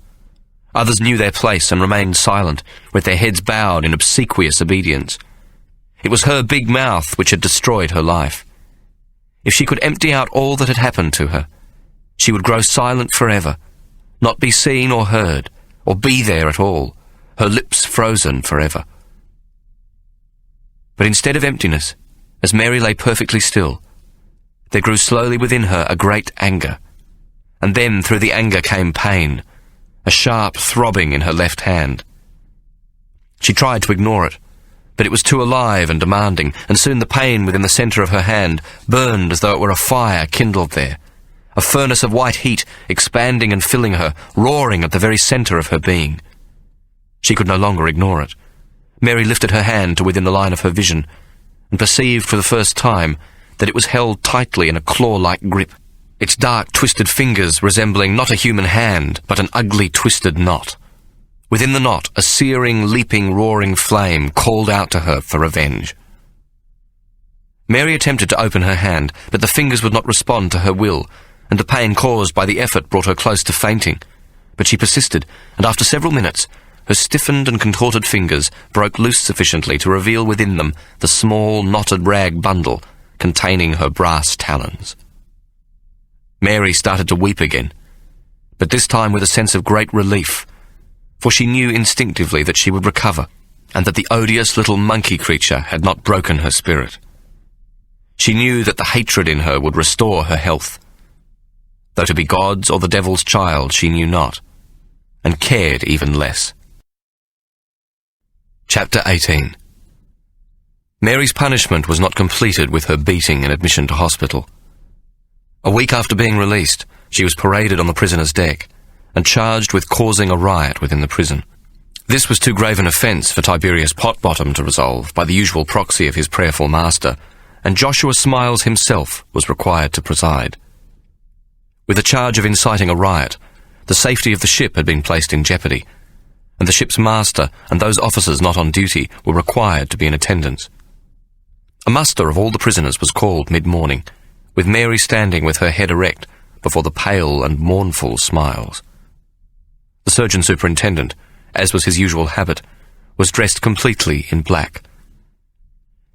Others knew their place and remained silent, with their heads bowed in obsequious obedience. It was her big mouth which had destroyed her life. If she could empty out all that had happened to her, she would grow silent forever, not be seen or heard, or be there at all, her lips frozen forever. But instead of emptiness, as Mary lay perfectly still, there grew slowly within her a great anger, and then through the anger came pain, a sharp throbbing in her left hand. She tried to ignore it, but it was too alive and demanding, and soon the pain within the centre of her hand burned as though it were a fire kindled there, a furnace of white heat expanding and filling her, roaring at the very centre of her being. She could no longer ignore it. Mary lifted her hand to within the line of her vision, and perceived for the first time that it was held tightly in a claw-like grip, its dark, twisted fingers resembling not a human hand, but an ugly, twisted knot. Within the knot, a searing, leaping, roaring flame called out to her for revenge. Mary attempted to open her hand, but the fingers would not respond to her will, and the pain caused by the effort brought her close to fainting. But she persisted, and after several minutes, her stiffened and contorted fingers broke loose sufficiently to reveal within them the small, knotted rag bundle containing her brass talons. Mary started to weep again, but this time with a sense of great relief, for she knew instinctively that she would recover, and that the odious little monkey creature had not broken her spirit. She knew that the hatred in her would restore her health, though to be God's or the devil's child she knew not, and cared even less. Chapter 18. Mary's punishment was not completed with her beating and admission to hospital. A week after being released, she was paraded on the prisoner's deck, and charged with causing a riot within the prison. This was too grave an offence for Tiberius Potbottom to resolve by the usual proxy of his prayerful master, and Joshua Smiles himself was required to preside. With the charge of inciting a riot, the safety of the ship had been placed in jeopardy, and the ship's master and those officers not on duty were required to be in attendance. A muster of all the prisoners was called mid-morning, with Mary standing with her head erect before the pale and mournful Smiles. The surgeon superintendent, as was his usual habit, was dressed completely in black.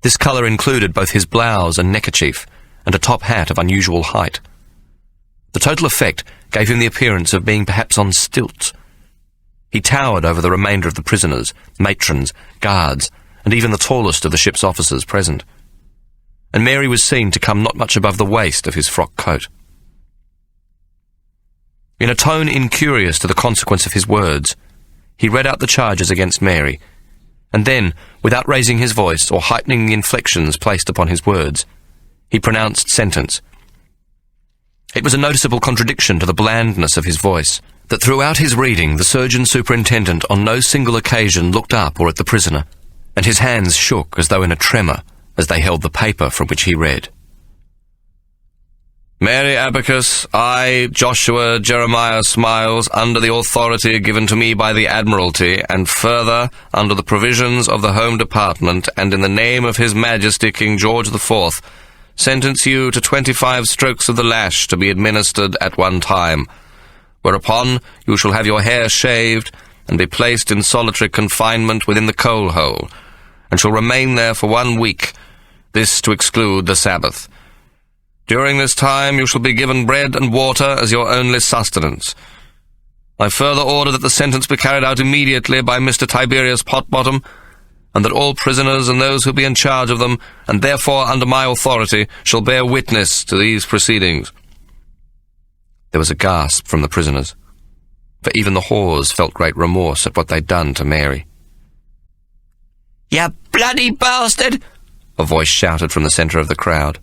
This colour included both his blouse and neckerchief, and a top hat of unusual height. The total effect gave him the appearance of being perhaps on stilts. He towered over the remainder of the prisoners, matrons, guards, and even the tallest of the ship's officers present, and Mary was seen to come not much above the waist of his frock coat. In a tone incurious to the consequence of his words, he read out the charges against Mary, and then, without raising his voice or heightening the inflections placed upon his words, he pronounced sentence. It was a noticeable contradiction to the blandness of his voice, that throughout his reading the surgeon superintendent on no single occasion looked up or at the prisoner, and his hands shook as though in a tremor as they held the paper from which he read. Mary Abacus, I, Joshua Jeremiah Smiles, under the authority given to me by the Admiralty, and further, under the provisions of the Home Department, and in the name of His Majesty King George IV, sentence you to 25 strokes of the lash to be administered at one time, whereupon you shall have your hair shaved, and be placed in solitary confinement within the coal-hole, and shall remain there for 1 week, this to exclude the Sabbath. During this time you shall be given bread and water as your only sustenance. I further order that the sentence be carried out immediately by Mr. Tiberius Potbottom, and that all prisoners and those who be in charge of them, and therefore under my authority, shall bear witness to these proceedings. There was a gasp from the prisoners, for for even the whores felt great remorse at what they'd done to Mary. "You bloody bastard!" a voice shouted from the centre of the crowd.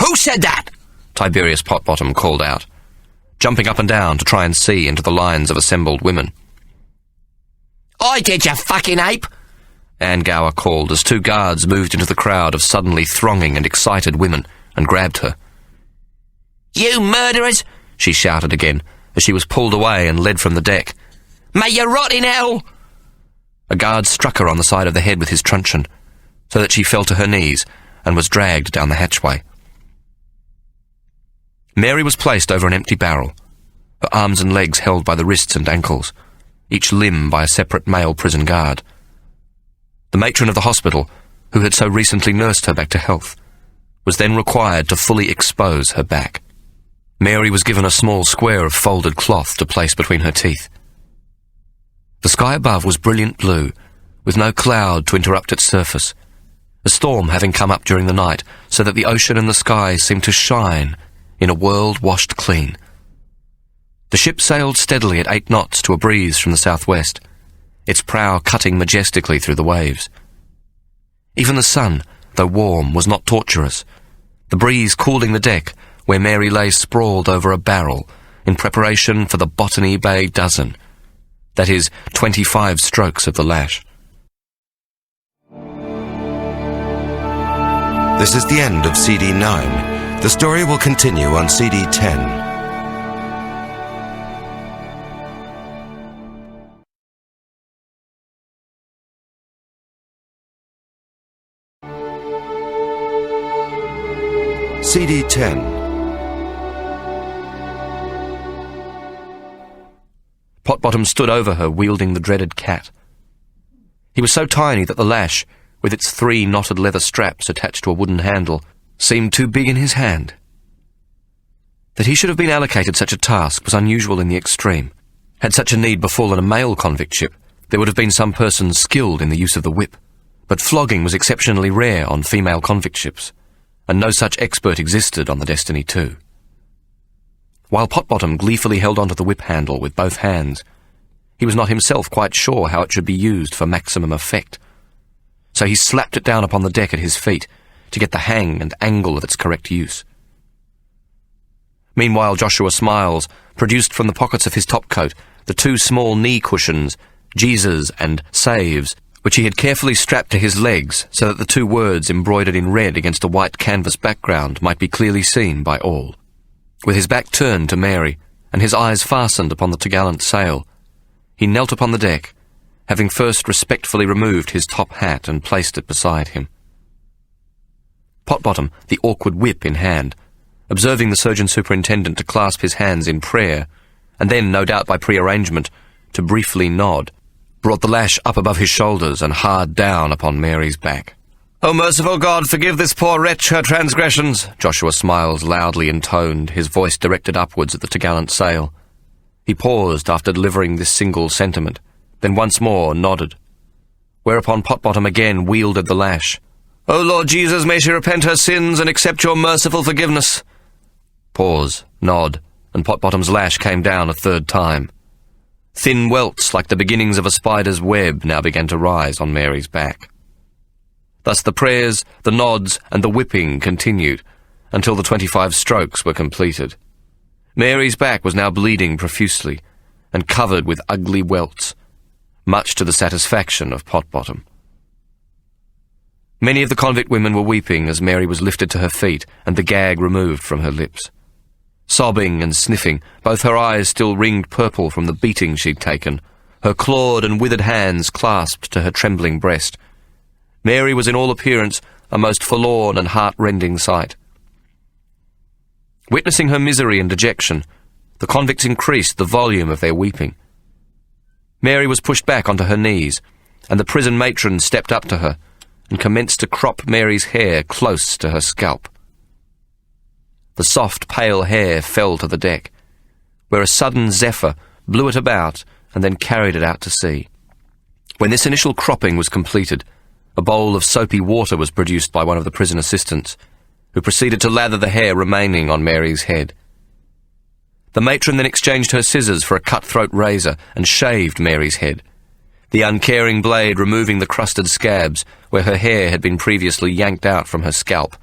"Who said that?" Tiberius Potbottom called out, jumping up and down to try and see into the lines of assembled women. "I did, you fucking ape!" Anne Gower called as two guards moved into the crowd of suddenly thronging and excited women and grabbed her. "You murderers!" she shouted again as she was pulled away and led from the deck. "May you rot in hell!" A guard struck her on the side of the head with his truncheon, so that she fell to her knees and was dragged down the hatchway. Mary was placed over an empty barrel, her arms and legs held by the wrists and ankles, each limb by a separate male prison guard. The matron of the hospital, who had so recently nursed her back to health, was then required to fully expose her back. Mary was given a small square of folded cloth to place between her teeth. The sky above was brilliant blue, with no cloud to interrupt its surface, a storm having come up during the night so that the ocean and the sky seemed to shine in a world washed clean. The ship sailed steadily at 8 knots to a breeze from the southwest, its prow cutting majestically through the waves. Even the sun, though warm, was not torturous, the breeze cooling the deck where Mary lay sprawled over a barrel in preparation for the Botany Bay dozen, that is, 25 strokes of the lash. This is the end of CD 9. The story will continue on CD 10. CD 10. Potbottom stood over her, wielding the dreaded cat. He was so tiny that the lash, with its 3 knotted leather straps attached to a wooden handle, seemed too big in his hand. That he should have been allocated such a task was unusual in the extreme. Had such a need befallen a male convict ship, there would have been some person skilled in the use of the whip, but flogging was exceptionally rare on female convict ships, and no such expert existed on the Destiny 2. While Potbottom gleefully held onto the whip handle with both hands, he was not himself quite sure how it should be used for maximum effect. So he slapped it down upon the deck at his feet to get the hang and angle of its correct use. Meanwhile, Joshua Smiles produced from the pockets of his topcoat the 2 small knee cushions, Jesus and Saves, which he had carefully strapped to his legs so that the 2 words embroidered in red against a white canvas background might be clearly seen by all. With his back turned to Mary, and his eyes fastened upon the topgallant sail, he knelt upon the deck, having first respectfully removed his top hat and placed it beside him. Potbottom, the awkward whip in hand, observing the surgeon superintendent to clasp his hands in prayer, and then, no doubt by prearrangement, to briefly nod, brought the lash up above his shoulders and hard down upon Mary's back. "O merciful God, forgive this poor wretch her transgressions," Joshua Smiles loudly intoned, his voice directed upwards at the topgallant sail. He paused after delivering this single sentiment, then once more nodded, whereupon Potbottom again wielded the lash. "O Lord Jesus, may she repent her sins and accept your merciful forgiveness." Pause, nod, and Potbottom's lash came down a 3rd time. Thin welts like the beginnings of a spider's web now began to rise on Mary's back. Thus the prayers, the nods, and the whipping continued until the 25 strokes were completed. Mary's back was now bleeding profusely and covered with ugly welts, much to the satisfaction of Potbottom. Many of the convict women were weeping as Mary was lifted to her feet and the gag removed from her lips. Sobbing and sniffing, both her eyes still ringed purple from the beating she'd taken, her clawed and withered hands clasped to her trembling breast, Mary was in all appearance a most forlorn and heart-rending sight. Witnessing her misery and dejection, the convicts increased the volume of their weeping. Mary was pushed back onto her knees, and the prison matron stepped up to her and commenced to crop Mary's hair close to her scalp. The soft, pale hair fell to the deck, where a sudden zephyr blew it about and then carried it out to sea. When this initial cropping was completed, a bowl of soapy water was produced by one of the prison assistants, who proceeded to lather the hair remaining on Mary's head. The matron then exchanged her scissors for a cutthroat razor and shaved Mary's head, the uncaring blade removing the crusted scabs where her hair had been previously yanked out from her scalp,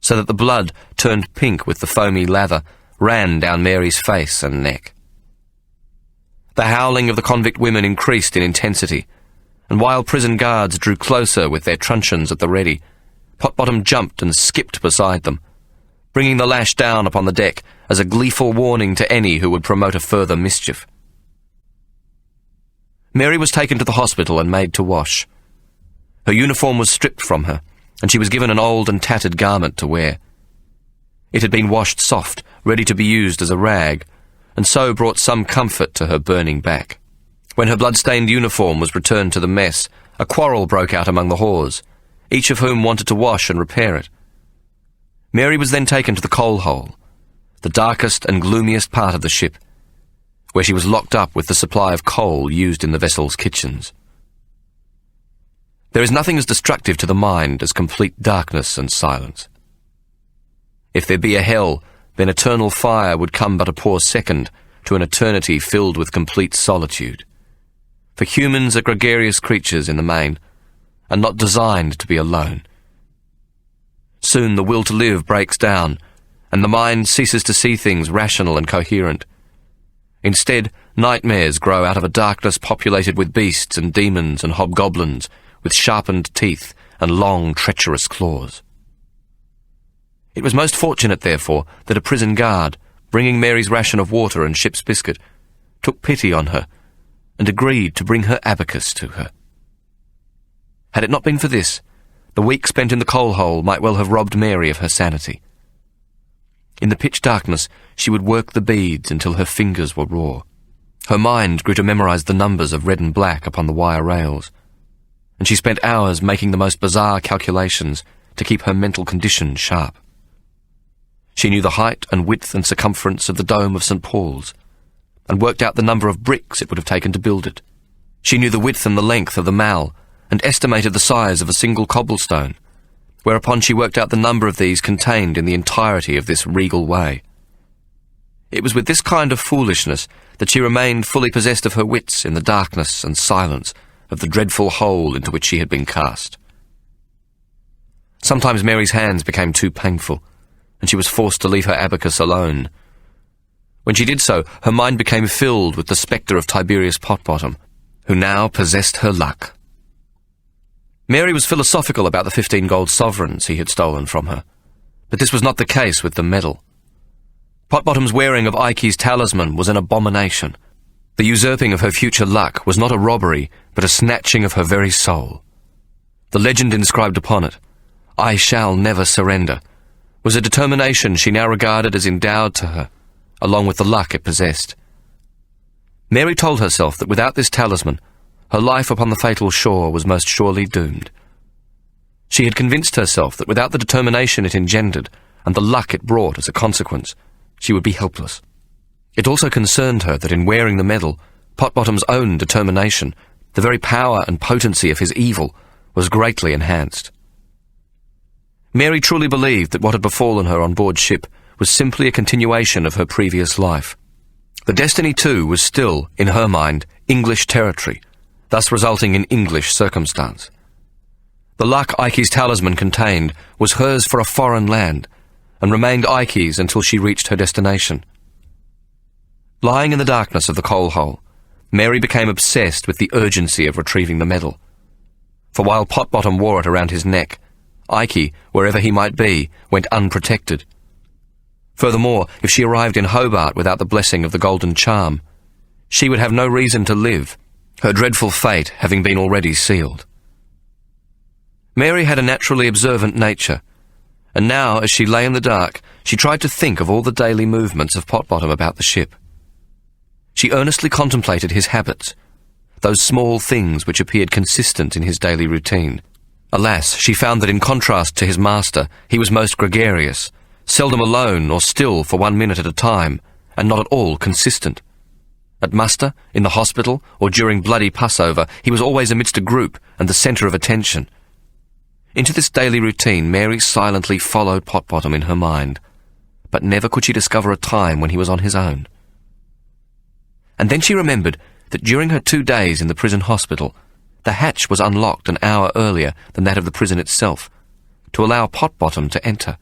so that the blood, turned pink with the foamy lather, ran down Mary's face and neck. The howling of the convict women increased in intensity, and while prison guards drew closer with their truncheons at the ready, Potbottom jumped and skipped beside them, bringing the lash down upon the deck as a gleeful warning to any who would promote a further mischief. Mary was taken to the hospital and made to wash. Her uniform was stripped from her, and she was given an old and tattered garment to wear. It had been washed soft, ready to be used as a rag, and so brought some comfort to her burning back. When her blood-stained uniform was returned to the mess, a quarrel broke out among the whores, each of whom wanted to wash and repair it. Mary was then taken to the coal hole, the darkest and gloomiest part of the ship, where she was locked up with the supply of coal used in the vessel's kitchens. There is nothing as destructive to the mind as complete darkness and silence. If there be a hell, then eternal fire would come but a poor second to an eternity filled with complete solitude. For humans are gregarious creatures in the main, and not designed to be alone. Soon the will to live breaks down, and the mind ceases to see things rational and coherent. Instead, nightmares grow out of a darkness populated with beasts and demons and hobgoblins, with sharpened teeth and long, treacherous claws. It was most fortunate, therefore, that a prison guard, bringing Mary's ration of water and ship's biscuit, took pity on her and agreed to bring her abacus to her. Had it not been for this, the week spent in the coal hole might well have robbed Mary of her sanity. In the pitch darkness, she would work the beads until her fingers were raw. Her mind grew to memorize the numbers of red and black upon the wire rails, and she spent hours making the most bizarre calculations to keep her mental condition sharp. She knew the height and width and circumference of the dome of St. Paul's, and worked out the number of bricks it would have taken to build it. She knew the width and the length of the Mall, and estimated the size of a single cobblestone, whereupon she worked out the number of these contained in the entirety of this regal way. It was with this kind of foolishness that she remained fully possessed of her wits in the darkness and silence of the dreadful hole into which she had been cast. Sometimes Mary's hands became too painful, and she was forced to leave her abacus alone. When she did so, her mind became filled with the spectre of Tiberius Potbottom, who now possessed her luck. Mary was philosophical about the 15 gold sovereigns he had stolen from her, but this was not the case with the medal. Potbottom's wearing of Ikey's talisman was an abomination. The usurping of her future luck was not a robbery, but a snatching of her very soul. The legend inscribed upon it, "I shall never surrender," was a determination she now regarded as endowed to her, along with the luck it possessed. Mary told herself that without this talisman, her life upon the fatal shore was most surely doomed. She had convinced herself that without the determination it engendered, and the luck it brought as a consequence, she would be helpless. It also concerned her that in wearing the medal, Potbottom's own determination, the very power and potency of his evil, was greatly enhanced. Mary truly believed that what had befallen her on board ship was simply a continuation of her previous life. The destiny, too, was still, in her mind, English territory, thus resulting in English circumstance. The luck Ikey's talisman contained was hers for a foreign land, and remained Ikey's until she reached her destination. Lying in the darkness of the coal hole, Mary became obsessed with the urgency of retrieving the medal. For while Potbottom wore it around his neck, Ikey, wherever he might be, went unprotected. Furthermore, if she arrived in Hobart without the blessing of the golden charm, she would have no reason to live, her dreadful fate having been already sealed. Mary had a naturally observant nature, and now, as she lay in the dark, she tried to think of all the daily movements of Potbottom about the ship. She earnestly contemplated his habits, those small things which appeared consistent in his daily routine. Alas, she found that in contrast to his master, he was most gregarious, seldom alone or still for 1 minute at a time, and not at all consistent. At muster, in the hospital, or during bloody Passover, he was always amidst a group and the centre of attention. Into this daily routine Mary silently followed Potbottom in her mind, but never could she discover a time when he was on his own. And then she remembered that during her 2 days in the prison hospital, the hatch was unlocked an hour earlier than that of the prison itself, to allow Potbottom to enter.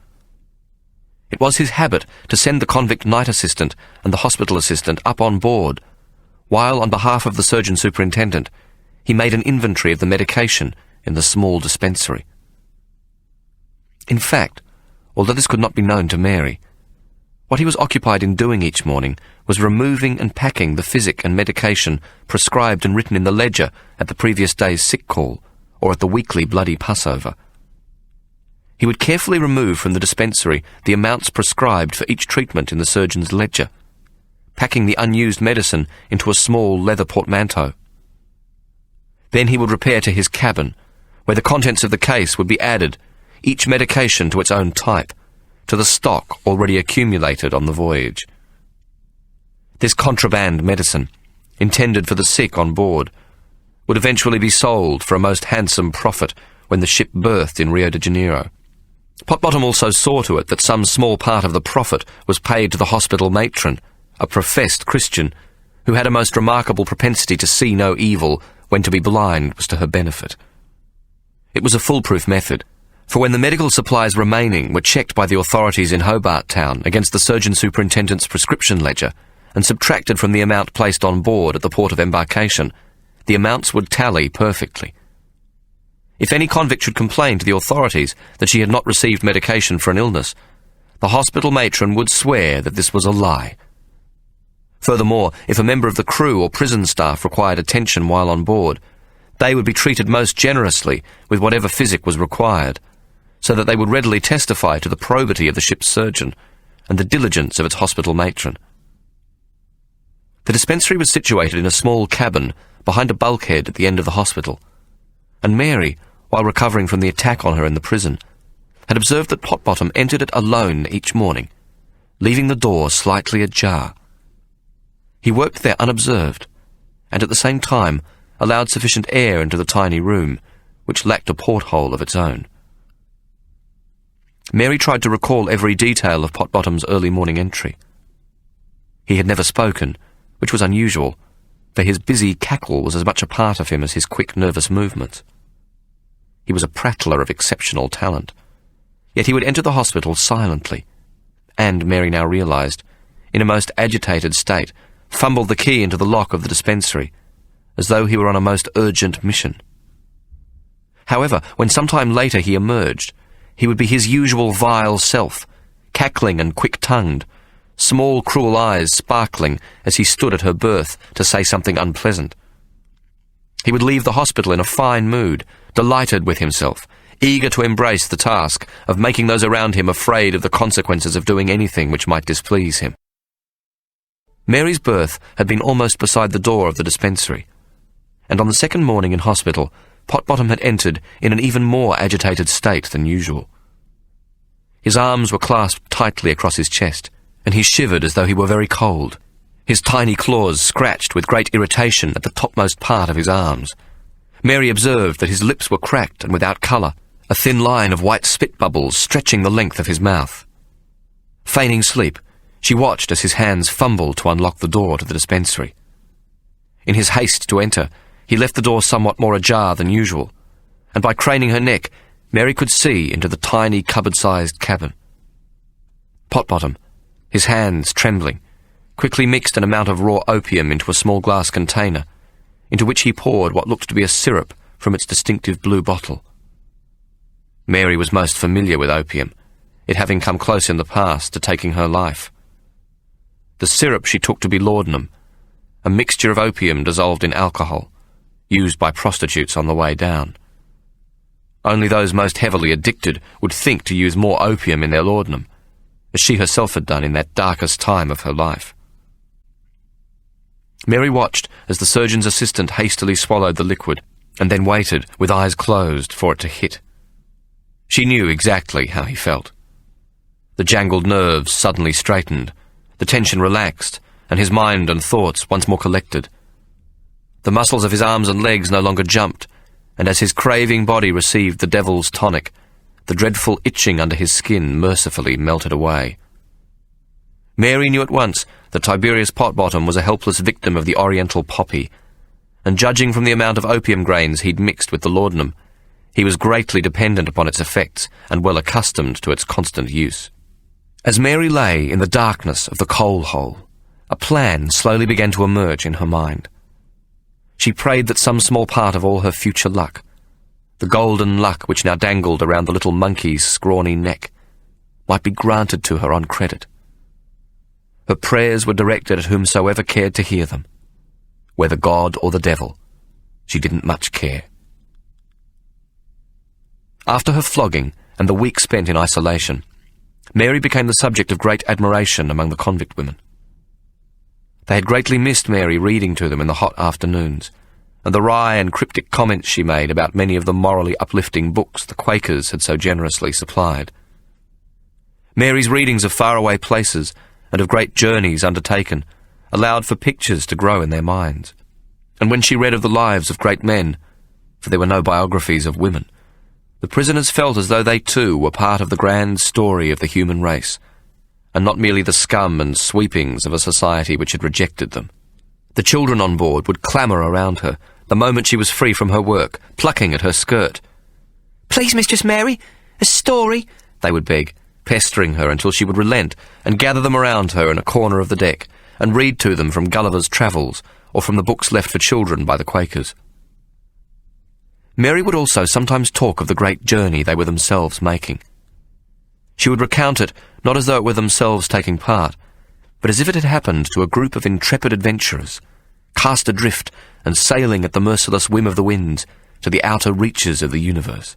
It was his habit to send the convict night assistant and the hospital assistant up on board, while on behalf of the surgeon superintendent, he made an inventory of the medication in the small dispensary. In fact, although this could not be known to Mary, what he was occupied in doing each morning was removing and packing the physic and medication prescribed and written in the ledger at the previous day's sick call or at the weekly bloody Passover. He would carefully remove from the dispensary the amounts prescribed for each treatment in the surgeon's ledger, packing the unused medicine into a small leather portmanteau. Then he would repair to his cabin, where the contents of the case would be added, each medication to its own type, to the stock already accumulated on the voyage. This contraband medicine, intended for the sick on board, would eventually be sold for a most handsome profit when the ship berthed in Rio de Janeiro. Potbottom also saw to it that some small part of the profit was paid to the hospital matron, a professed Christian, who had a most remarkable propensity to see no evil when to be blind was to her benefit. It was a foolproof method, for when the medical supplies remaining were checked by the authorities in Hobart Town against the surgeon superintendent's prescription ledger and subtracted from the amount placed on board at the port of embarkation, the amounts would tally perfectly. If any convict should complain to the authorities that she had not received medication for an illness, the hospital matron would swear that this was a lie. Furthermore, if a member of the crew or prison staff required attention while on board, they would be treated most generously with whatever physic was required, so that they would readily testify to the probity of the ship's surgeon and the diligence of its hospital matron. The dispensary was situated in a small cabin behind a bulkhead at the end of the hospital, and Mary, while recovering from the attack on her in the prison, had observed that Potbottom entered it alone each morning, leaving the door slightly ajar. He worked there unobserved, and at the same time allowed sufficient air into the tiny room, which lacked a porthole of its own. Mary tried to recall every detail of Potbottom's early morning entry. He had never spoken, which was unusual, for his busy cackle was as much a part of him as his quick, nervous movements. He was a prattler of exceptional talent, yet he would enter the hospital silently, and, Mary now realized, in a most agitated state, fumbled the key into the lock of the dispensary, as though he were on a most urgent mission. However, when some time later he emerged, he would be his usual vile self, cackling and quick-tongued, small cruel eyes sparkling as he stood at her berth to say something unpleasant. He would leave the hospital in a fine mood, delighted with himself, eager to embrace the task of making those around him afraid of the consequences of doing anything which might displease him. Mary's berth had been almost beside the door of the dispensary, and on the second morning in hospital, Potbottom had entered in an even more agitated state than usual. His arms were clasped tightly across his chest, and he shivered as though he were very cold. His tiny claws scratched with great irritation at the topmost part of his arms. Mary observed that his lips were cracked and without colour, a thin line of white spit bubbles stretching the length of his mouth. Feigning sleep, she watched as his hands fumbled to unlock the door to the dispensary. In his haste to enter, he left the door somewhat more ajar than usual, and by craning her neck, Mary could see into the tiny cupboard-sized cabin. Potbottom, his hands trembling, quickly mixed an amount of raw opium into a small glass container, into which he poured what looked to be a syrup from its distinctive blue bottle. Mary was most familiar with opium, it having come close in the past to taking her life. The syrup she took to be laudanum, a mixture of opium dissolved in alcohol, used by prostitutes on the way down. Only those most heavily addicted would think to use more opium in their laudanum, as she herself had done in that darkest time of her life. Mary watched as the surgeon's assistant hastily swallowed the liquid, and then waited, with eyes closed, for it to hit. She knew exactly how he felt. The jangled nerves suddenly straightened, the tension relaxed, and his mind and thoughts once more collected. The muscles of his arms and legs no longer jumped, and as his craving body received the devil's tonic, the dreadful itching under his skin mercifully melted away. Mary knew at once that Tiberius Potbottom was a helpless victim of the Oriental poppy, and judging from the amount of opium grains he'd mixed with the laudanum, he was greatly dependent upon its effects and well accustomed to its constant use. As Mary lay in the darkness of the coal hole, a plan slowly began to emerge in her mind. She prayed that some small part of all her future luck, the golden luck which now dangled around the little monkey's scrawny neck, might be granted to her on credit. Her prayers were directed at whomsoever cared to hear them. Whether God or the devil, she didn't much care. After her flogging and the week spent in isolation, Mary became the subject of great admiration among the convict women. They had greatly missed Mary reading to them in the hot afternoons, and the wry and cryptic comments she made about many of the morally uplifting books the Quakers had so generously supplied. Mary's readings of faraway places and of great journeys undertaken allowed for pictures to grow in their minds, and when she read of the lives of great men, for there were no biographies of women, the prisoners felt as though they too were part of the grand story of the human race, and not merely the scum and sweepings of a society which had rejected them. The children on board would clamour around her the moment she was free from her work, plucking at her skirt. "Please, Mistress Mary, a story," they would beg, pestering her until she would relent and gather them around her in a corner of the deck and read to them from Gulliver's Travels or from the books left for children by the Quakers. Mary would also sometimes talk of the great journey they were themselves making. She would recount it not as though it were themselves taking part, but as if it had happened to a group of intrepid adventurers, cast adrift and sailing at the merciless whim of the winds to the outer reaches of the universe.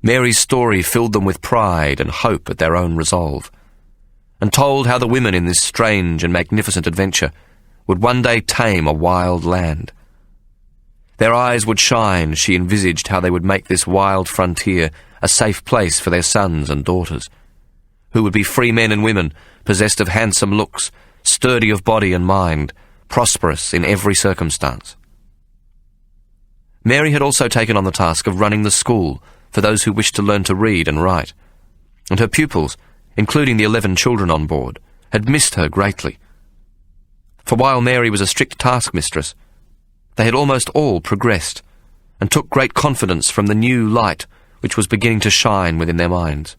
Mary's story filled them with pride and hope at their own resolve, and told how the women in this strange and magnificent adventure would one day tame a wild land. Their eyes would shine as she envisaged how they would make this wild frontier a safe place for their sons and daughters, who would be free men and women, possessed of handsome looks, sturdy of body and mind, prosperous in every circumstance. Mary had also taken on the task of running the school for those who wished to learn to read and write, and her pupils, including the 11 children on board, had missed her greatly. For while Mary was a strict taskmistress, they had almost all progressed, and took great confidence from the new light which was beginning to shine within their minds.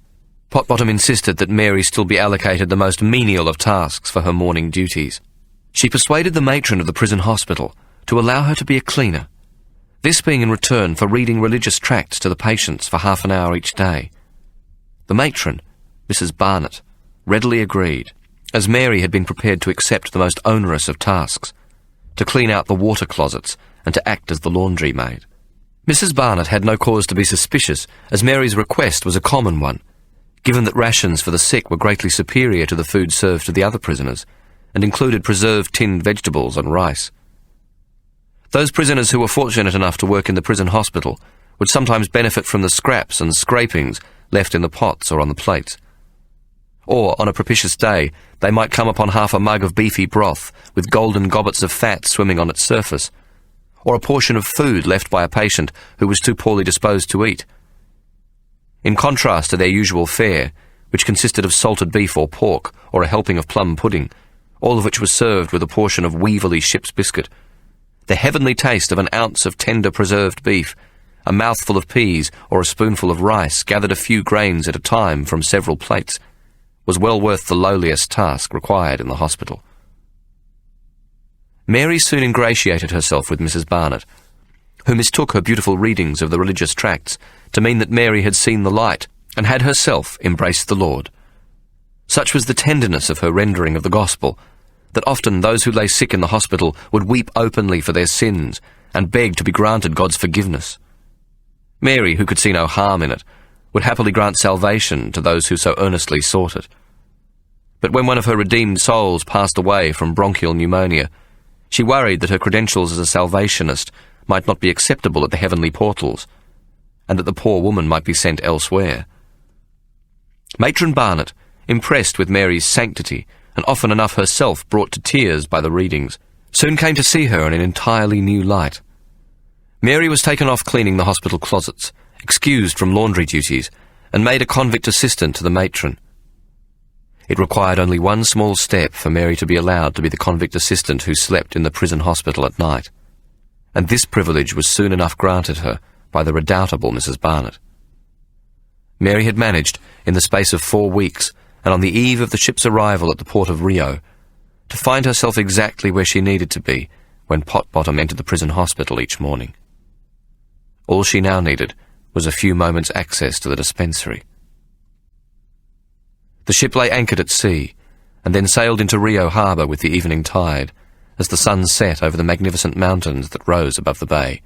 Potbottom insisted that Mary still be allocated the most menial of tasks for her morning duties. She persuaded the matron of the prison hospital to allow her to be a cleaner, this being in return for reading religious tracts to the patients for half an hour each day. The matron, Mrs. Barnett, readily agreed, as Mary had been prepared to accept the most onerous of tasks, to clean out the water closets and to act as the laundry maid. Mrs. Barnett had no cause to be suspicious, as Mary's request was a common one, given that rations for the sick were greatly superior to the food served to the other prisoners, and included preserved tinned vegetables and rice. Those prisoners who were fortunate enough to work in the prison hospital would sometimes benefit from the scraps and scrapings left in the pots or on the plates. Or, on a propitious day, they might come upon half a mug of beefy broth with golden gobbets of fat swimming on its surface, or a portion of food left by a patient who was too poorly disposed to eat. In contrast to their usual fare, which consisted of salted beef or pork or a helping of plum pudding, all of which was served with a portion of weevilly ship's biscuit, the heavenly taste of an ounce of tender preserved beef, a mouthful of peas or a spoonful of rice gathered a few grains at a time from several plates, was well worth the lowliest task required in the hospital. Mary soon ingratiated herself with Mrs. Barnett, who mistook her beautiful readings of the religious tracts to mean that Mary had seen the light and had herself embraced the Lord. Such was the tenderness of her rendering of the gospel, that often those who lay sick in the hospital would weep openly for their sins and beg to be granted God's forgiveness. Mary, who could see no harm in it, would happily grant salvation to those who so earnestly sought it. But when one of her redeemed souls passed away from bronchial pneumonia, she worried that her credentials as a salvationist might not be acceptable at the heavenly portals, and that the poor woman might be sent elsewhere. Matron Barnett, impressed with Mary's sanctity, and often enough herself brought to tears by the readings, soon came to see her in an entirely new light. Mary was taken off cleaning the hospital closets, excused from laundry duties, and made a convict assistant to the matron. It required only one small step for Mary to be allowed to be the convict assistant who slept in the prison hospital at night. And this privilege was soon enough granted her by the redoubtable Mrs. Barnett. Mary had managed, in the space of 4 weeks, and on the eve of the ship's arrival at the port of Rio, to find herself exactly where she needed to be when Potbottom entered the prison hospital each morning. All she now needed was a few moments' access to the dispensary. The ship lay anchored at sea, and then sailed into Rio harbour with the evening tide, as the sun set over the magnificent mountains that rose above the bay.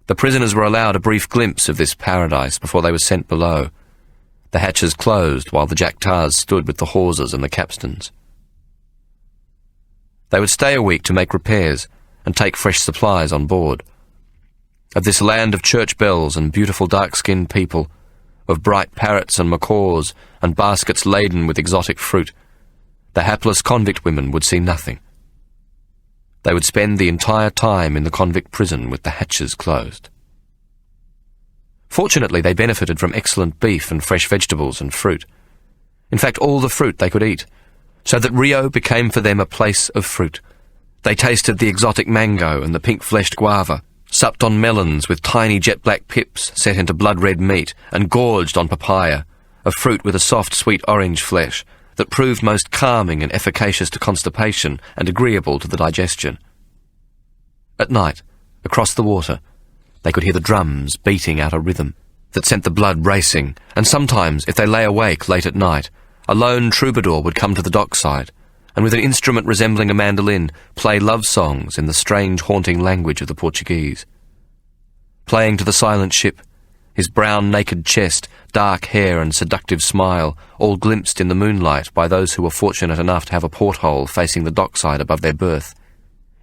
The prisoners were allowed a brief glimpse of this paradise before they were sent below. The hatches closed while the jack-tars stood with the hawsers and the capstans. They would stay a week to make repairs and take fresh supplies on board. Of this land of church bells and beautiful dark-skinned people, of bright parrots and macaws and baskets laden with exotic fruit, the hapless convict women would see nothing. They would spend the entire time in the convict prison with the hatches closed. Fortunately, they benefited from excellent beef and fresh vegetables and fruit. In fact, all the fruit they could eat, so that Rio became for them a place of fruit. They tasted the exotic mango and the pink-fleshed guava, supped on melons with tiny jet-black pips set into blood-red meat, and gorged on papaya, a fruit with a soft, sweet orange flesh that proved most calming and efficacious to constipation and agreeable to the digestion. At night, across the water, they could hear the drums beating out a rhythm that sent the blood racing, and sometimes, if they lay awake late at night, a lone troubadour would come to the dockside, and with an instrument resembling a mandolin, play love songs in the strange, haunting language of the Portuguese. Playing to the silent ship, his brown, naked chest, dark hair and seductive smile, all glimpsed in the moonlight by those who were fortunate enough to have a porthole facing the dockside above their berth,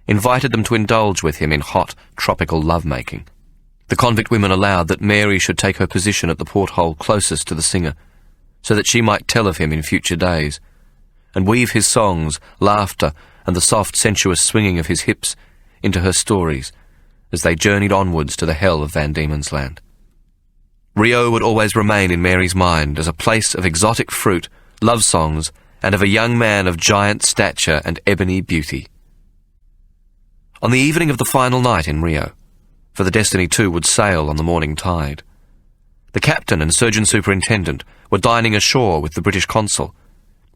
invited them to indulge with him in hot, tropical love-making. The convict women allowed that Mary should take her position at the porthole closest to the singer, so that she might tell of him in future days, and weave his songs, laughter, and the soft, sensuous swinging of his hips into her stories as they journeyed onwards to the hell of Van Diemen's Land. Rio would always remain in Mary's mind as a place of exotic fruit, love songs, and of a young man of giant stature and ebony beauty. On the evening of the final night in Rio, for the Destiny too would sail on the morning tide, the captain and surgeon superintendent were dining ashore with the British consul,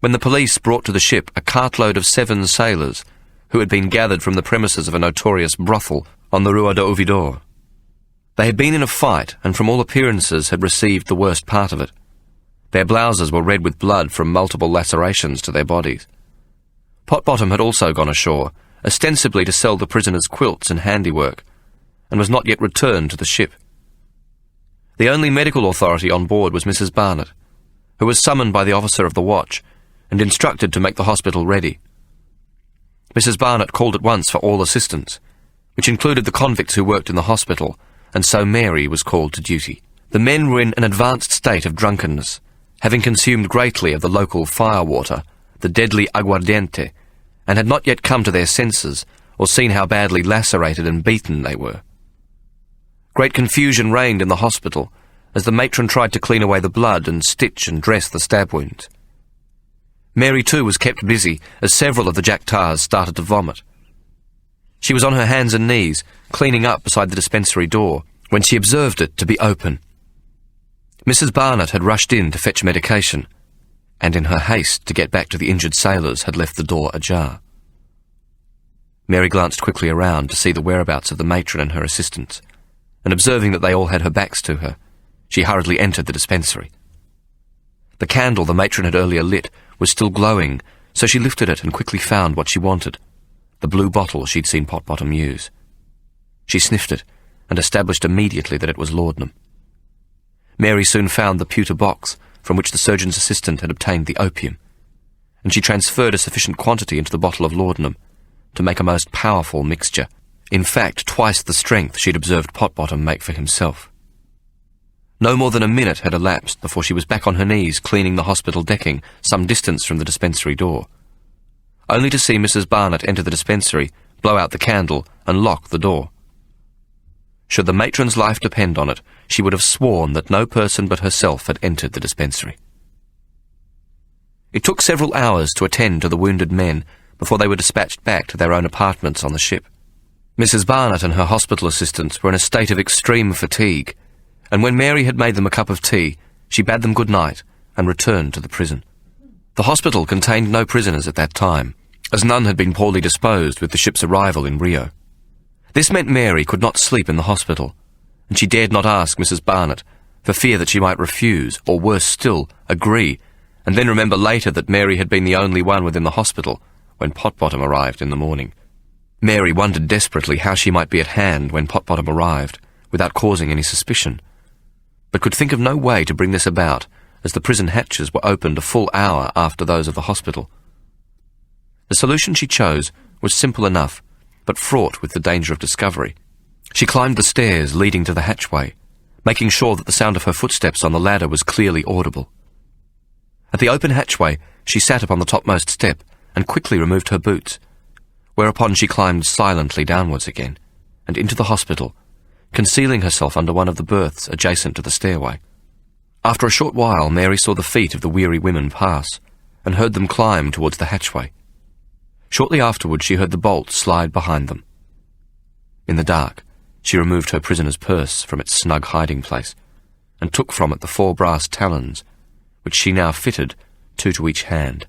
when the police brought to the ship a cartload of 7 sailors who had been gathered from the premises of a notorious brothel on the Rua do Ouvidor. They had been in a fight, and from all appearances had received the worst part of it. Their blouses were red with blood from multiple lacerations to their bodies. Potbottom had also gone ashore, ostensibly to sell the prisoners' quilts and handiwork, and was not yet returned to the ship. The only medical authority on board was Mrs. Barnett, who was summoned by the officer of the watch and instructed to make the hospital ready. Mrs. Barnett called at once for all assistance, which included the convicts who worked in the hospital, and so Mary was called to duty. The men were in an advanced state of drunkenness, having consumed greatly of the local firewater, the deadly aguardiente, and had not yet come to their senses or seen how badly lacerated and beaten they were. Great confusion reigned in the hospital as the matron tried to clean away the blood and stitch and dress the stab wounds. Mary too was kept busy as several of the jack-tars started to vomit. She was on her hands and knees, cleaning up beside the dispensary door, when she observed it to be open. Mrs. Barnett had rushed in to fetch medication, and in her haste to get back to the injured sailors had left the door ajar. Mary glanced quickly around to see the whereabouts of the matron and her assistants, and observing that they all had her backs to her, she hurriedly entered the dispensary. The candle the matron had earlier lit was still glowing, so she lifted it and quickly found what she wanted, the blue bottle she'd seen Potbottom use. She sniffed it and established immediately that it was laudanum. Mary soon found the pewter box from which the surgeon's assistant had obtained the opium, and she transferred a sufficient quantity into the bottle of laudanum to make a most powerful mixture, in fact twice the strength she'd observed Potbottom make for himself. No more than a minute had elapsed before she was back on her knees cleaning the hospital decking some distance from the dispensary door, only to see Mrs. Barnett enter the dispensary, blow out the candle, and lock the door. Should the matron's life depend on it, she would have sworn that no person but herself had entered the dispensary. It took several hours to attend to the wounded men before they were dispatched back to their own apartments on the ship. Mrs. Barnett and her hospital assistants were in a state of extreme fatigue, and when Mary had made them a cup of tea, she bade them good night and returned to the prison. The hospital contained no prisoners at that time, as none had been poorly disposed with the ship's arrival in Rio. This meant Mary could not sleep in the hospital, and she dared not ask Mrs. Barnett for fear that she might refuse, or worse still, agree, and then remember later that Mary had been the only one within the hospital when Potbottom arrived in the morning. Mary wondered desperately how she might be at hand when Potbottom arrived, without causing any suspicion, but could think of no way to bring this about, as the prison hatches were opened a full hour after those of the hospital. The solution she chose was simple enough, but fraught with the danger of discovery. She climbed the stairs leading to the hatchway, making sure that the sound of her footsteps on the ladder was clearly audible. At the open hatchway, she sat upon the topmost step and quickly removed her boots, whereupon she climbed silently downwards again, and into the hospital, concealing herself under one of the berths adjacent to the stairway. After a short while, Mary saw the feet of the weary women pass, and heard them climb towards the hatchway. Shortly afterwards, she heard the bolt slide behind them. In the dark, she removed her prisoner's purse from its snug hiding place, and took from it the 4 brass talons, which she now fitted, 2 to each hand.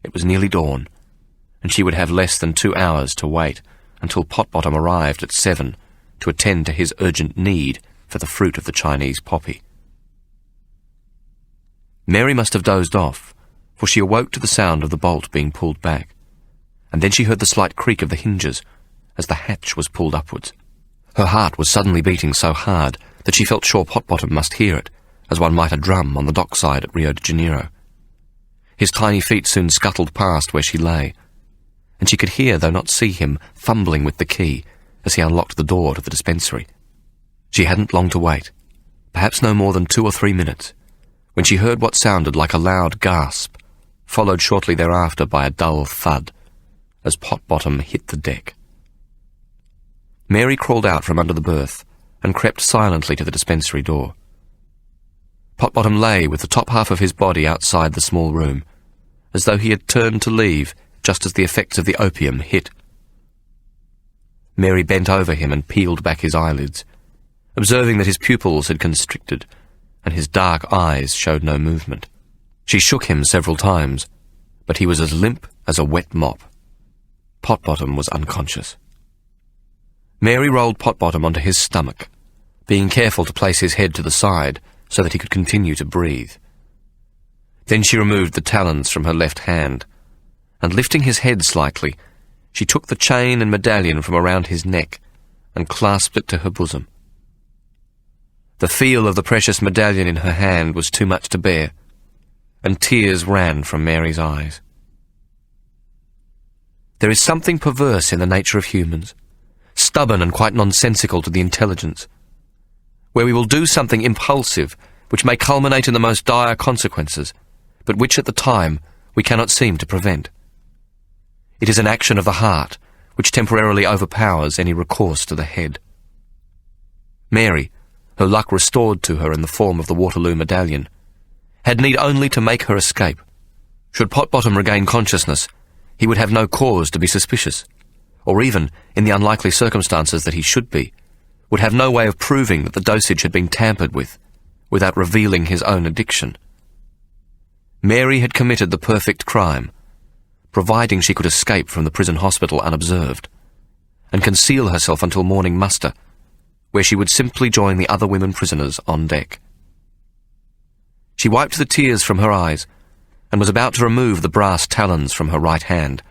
It was nearly dawn, and she would have less than 2 hours to wait until Potbottom arrived at 7 to attend to his urgent need for the fruit of the Chinese poppy. Mary must have dozed off, for she awoke to the sound of the bolt being pulled back, and then she heard the slight creak of the hinges as the hatch was pulled upwards. Her heart was suddenly beating so hard that she felt sure Potbottom must hear it, as one might a drum on the dockside at Rio de Janeiro. His tiny feet soon scuttled past where she lay, and she could hear, though not see him, fumbling with the key as he unlocked the door to the dispensary. She hadn't long to wait, perhaps no more than 2 or 3 minutes, when she heard what sounded like a loud gasp, followed shortly thereafter by a dull thud, as Potbottom hit the deck. Mary crawled out from under the berth and crept silently to the dispensary door. Potbottom lay with the top half of his body outside the small room, as though he had turned to leave just as the effects of the opium hit. Mary bent over him and peeled back his eyelids, observing that his pupils had constricted and his dark eyes showed no movement. She shook him several times, but he was as limp as a wet mop. Potbottom was unconscious. Mary rolled Potbottom onto his stomach, being careful to place his head to the side so that he could continue to breathe. Then she removed the talons from her left hand, and lifting his head slightly, she took the chain and medallion from around his neck and clasped it to her bosom. The feel of the precious medallion in her hand was too much to bear, and tears ran from Mary's eyes. There is something perverse in the nature of humans, stubborn and quite nonsensical to the intelligence, where we will do something impulsive which may culminate in the most dire consequences, but which at the time we cannot seem to prevent. It is an action of the heart which temporarily overpowers any recourse to the head. Mary, her luck restored to her in the form of the Waterloo medallion, had need only to make her escape. Should Potbottom regain consciousness, he would have no cause to be suspicious, or even, in the unlikely circumstances that he should be, would have no way of proving that the dosage had been tampered with, without revealing his own addiction. Mary had committed the perfect crime, providing she could escape from the prison hospital unobserved, and conceal herself until morning muster, where she would simply join the other women prisoners on deck. She wiped the tears from her eyes, and was about to remove the brass talons from her right hand,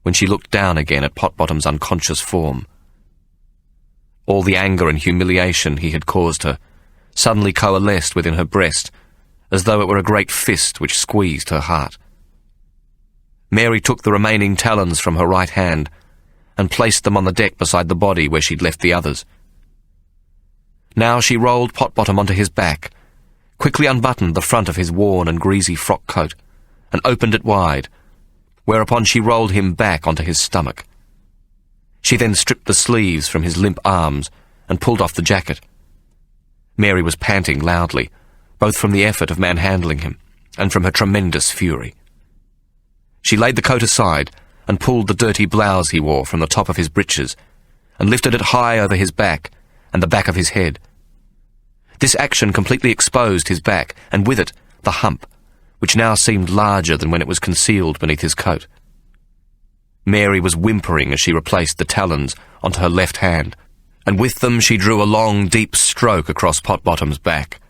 when she looked down again at Potbottom's unconscious form. All the anger and humiliation he had caused her suddenly coalesced within her breast, as though it were a great fist which squeezed her heart. Mary took the remaining talons from her right hand and placed them on the deck beside the body where she'd left the others. Now she rolled Potbottom onto his back, quickly unbuttoned the front of his worn and greasy frock coat, and opened it wide, whereupon she rolled him back onto his stomach. She then stripped the sleeves from his limp arms and pulled off the jacket. Mary was panting loudly, both from the effort of manhandling him and from her tremendous fury. She laid the coat aside and pulled the dirty blouse he wore from the top of his breeches and lifted it high over his back and the back of his head. This action completely exposed his back, and with it the hump, which now seemed larger than when it was concealed beneath his coat. Mary was whimpering as she replaced the talons onto her left hand, and with them she drew a long, deep stroke across Potbottom's back,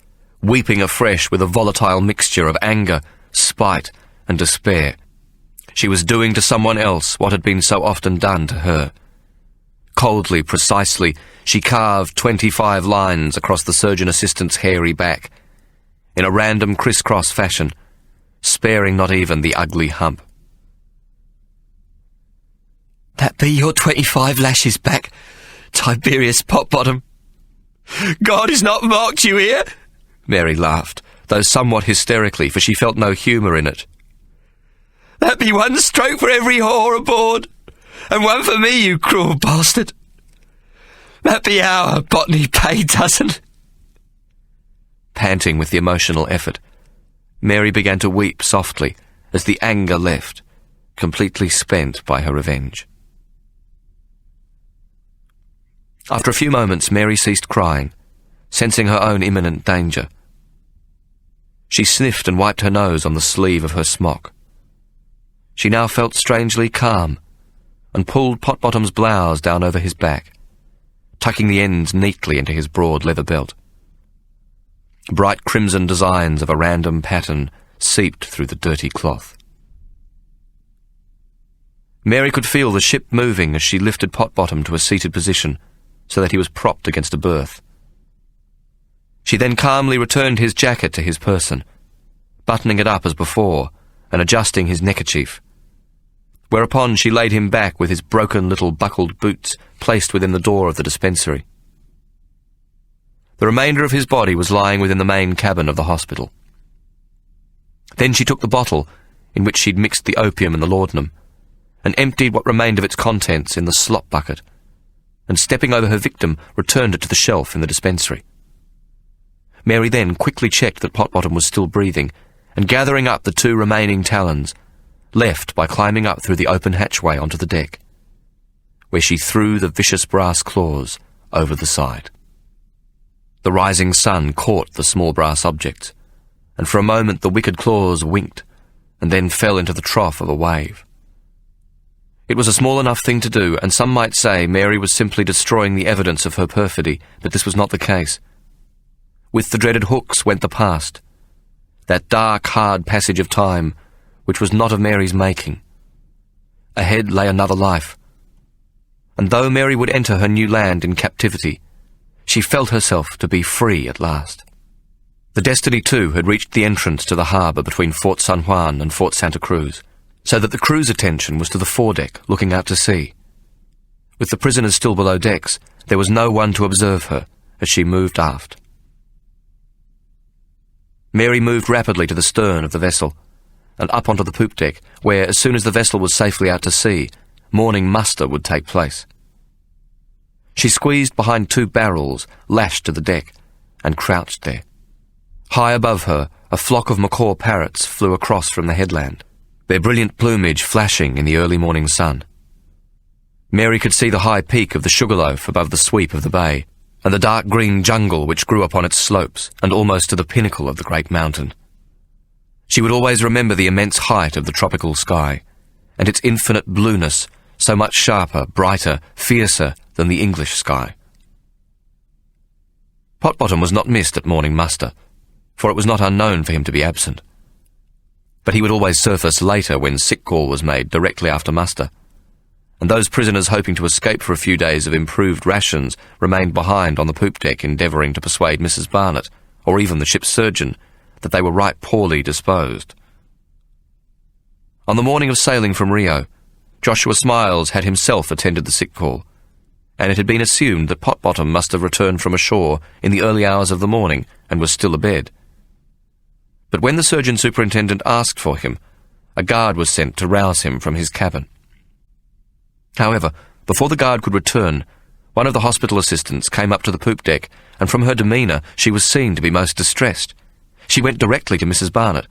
weeping afresh with a volatile mixture of anger, spite, and despair. She was doing to someone else what had been so often done to her. Coldly, precisely, she carved 25 lines across the surgeon assistant's hairy back, in a random criss-cross fashion, sparing not even the ugly hump. "That be your 25 lashes back, Tiberius Potbottom. God has not marked you here." Mary laughed, though somewhat hysterically, for she felt no humour in it. "That be one stroke for every whore aboard, and one for me, you cruel bastard. That be our botany pay dozen." Panting with the emotional effort, Mary began to weep softly as the anger left, completely spent by her revenge. After a few moments, Mary ceased crying, sensing her own imminent danger. She sniffed and wiped her nose on the sleeve of her smock. She now felt strangely calm, and pulled Potbottom's blouse down over his back, tucking the ends neatly into his broad leather belt. Bright crimson designs of a random pattern seeped through the dirty cloth. Mary could feel the ship moving as she lifted Potbottom to a seated position so that he was propped against a berth. She then calmly returned his jacket to his person, buttoning it up as before and adjusting his neckerchief, whereupon she laid him back with his broken little buckled boots placed within the door of the dispensary. The remainder of his body was lying within the main cabin of the hospital. Then she took the bottle in which she'd mixed the opium and the laudanum, and emptied what remained of its contents in the slop bucket, and stepping over her victim, returned it to the shelf in the dispensary. Mary then quickly checked that Potbottom was still breathing, and gathering up the 2 remaining talons, left by climbing up through the open hatchway onto the deck, where she threw the vicious brass claws over the side. The rising sun caught the small brass objects, and for a moment the wicked claws winked, and then fell into the trough of a wave. It was a small enough thing to do, and some might say Mary was simply destroying the evidence of her perfidy, but this was not the case. With the dreaded hooks went the past, that dark, hard passage of time, which was not of Mary's making. Ahead lay another life, and though Mary would enter her new land in captivity, she felt herself to be free at last. The Destiny, too, had reached the entrance to the harbour between Fort San Juan and Fort Santa Cruz, so that the crew's attention was to the foredeck, looking out to sea. With the prisoners still below decks, there was no one to observe her as she moved aft. Mary moved rapidly to the stern of the vessel, and up onto the poop deck, where, as soon as the vessel was safely out to sea, morning muster would take place. She squeezed behind 2 barrels lashed to the deck, and crouched there. High above her, a flock of macaw parrots flew across from the headland, their brilliant plumage flashing in the early morning sun. Mary could see the high peak of the Sugarloaf above the sweep of the bay, and the dark green jungle which grew upon its slopes and almost to the pinnacle of the great mountain. She would always remember the immense height of the tropical sky, and its infinite blueness, so much sharper, brighter, fiercer than the English sky. Potbottom was not missed at morning muster, for it was not unknown for him to be absent. But he would always surface later when sick call was made directly after muster, and those prisoners hoping to escape for a few days of improved rations remained behind on the poop deck endeavouring to persuade Mrs. Barnett, or even the ship's surgeon, that they were right poorly disposed. On the morning of sailing from Rio, Joshua Smiles had himself attended the sick call, and it had been assumed that Potbottom must have returned from ashore in the early hours of the morning and was still abed. But when the surgeon superintendent asked for him, a guard was sent to rouse him from his cabin. However, before the guard could return, one of the hospital assistants came up to the poop deck, and from her demeanour she was seen to be most distressed. She went directly to Mrs. Barnett,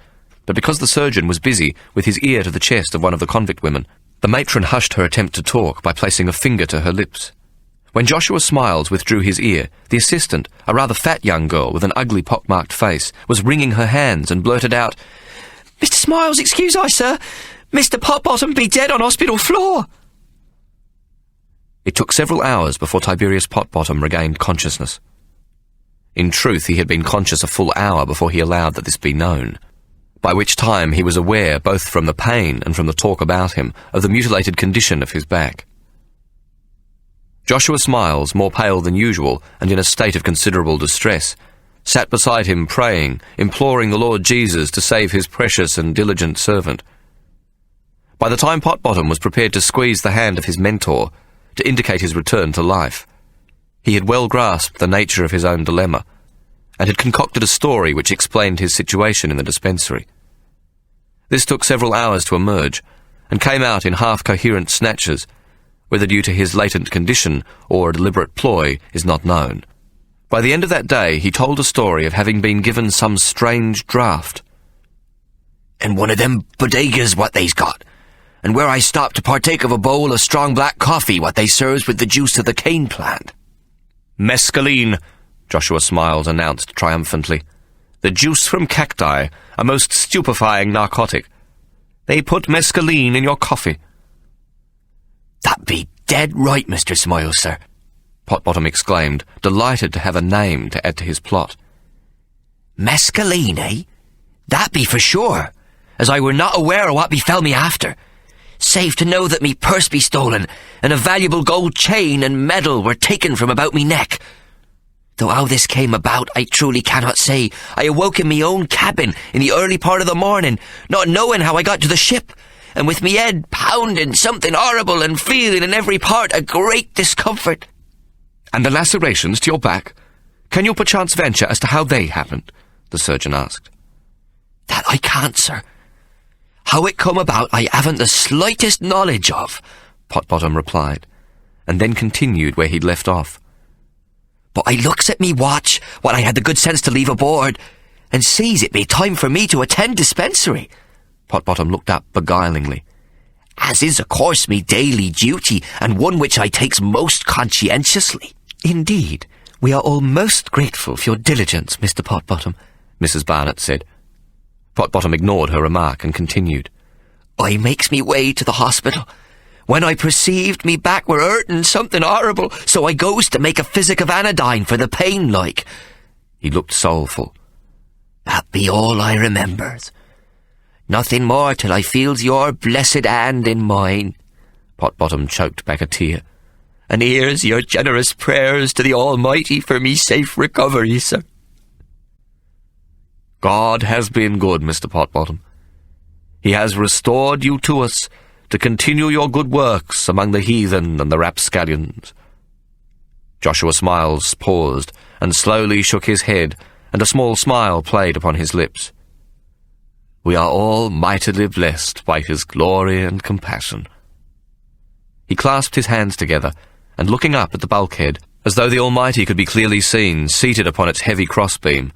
but because the surgeon was busy with his ear to the chest of one of the convict women, the matron hushed her attempt to talk by placing a finger to her lips. When Joshua Smiles withdrew his ear, the assistant, a rather fat young girl with an ugly pock-marked face, was wringing her hands and blurted out, "Mr. Smiles, excuse I, sir. Mr. Potbottom be dead on hospital floor." It took several hours before Tiberius Potbottom regained consciousness. In truth, he had been conscious a full hour before he allowed that this be known, by which time he was aware, both from the pain and from the talk about him, of the mutilated condition of his back. Joshua Smiles, more pale than usual and in a state of considerable distress, sat beside him praying, imploring the Lord Jesus to save his precious and diligent servant. By the time Potbottom was prepared to squeeze the hand of his mentor to indicate his return to life, he had well grasped the nature of his own dilemma, and had concocted a story which explained his situation in the dispensary. This took several hours to emerge, and came out in half-coherent snatches, whether due to his latent condition or a deliberate ploy is not known. By the end of that day he told a story of having been given some strange draught. "In one of them bodegas what they's got, and where I stopped to partake of a bowl of strong black coffee what they serves with the juice of the cane plant." "Mescaline," Joshua Smiles announced triumphantly. "The juice from cacti, a most stupefying narcotic. They put mescaline in your coffee." "That be dead right, Mr. Smiles, sir," Potbottom exclaimed, delighted to have a name to add to his plot. "Mescaline, eh? That be for sure, as I were not aware of what befell me after, save to know that me purse be stolen, and a valuable gold chain and medal were taken from about me neck. Though how this came about, I truly cannot say. I awoke in me own cabin in the early part of the morning, not knowing how I got to the ship, and with me head pounding something horrible and feeling in every part a great discomfort." "And the lacerations to your back? Can you perchance venture as to how they happened?" the surgeon asked. "That I can't, sir. How it come about I haven't the slightest knowledge of," Potbottom replied, and then continued where he'd left off. "But I looks at me watch, what I had the good sense to leave aboard, and sees it be time for me to attend dispensary." Potbottom looked up beguilingly. "As is, of course, me daily duty, and one which I takes most conscientiously." "Indeed, we are all most grateful for your diligence, Mr. Potbottom," Mrs. Barnett said. Potbottom ignored her remark and continued. "I makes me way to the hospital. When I perceived me back were hurting something horrible, so I goes to make a physic of anodyne for the pain like." He looked soulful. "That be all I remembers. Nothing more till I feels your blessed hand in mine." Potbottom choked back a tear. "And here's your generous prayers to the Almighty for me safe recovery, sir." "God has been good, Mr. Potbottom. He has restored you to us to continue your good works among the heathen and the rapscallions." Joshua Smiles paused and slowly shook his head, and a small smile played upon his lips. "We are all mightily blessed by his glory and compassion." He clasped his hands together, and looking up at the bulkhead, as though the Almighty could be clearly seen seated upon its heavy crossbeam,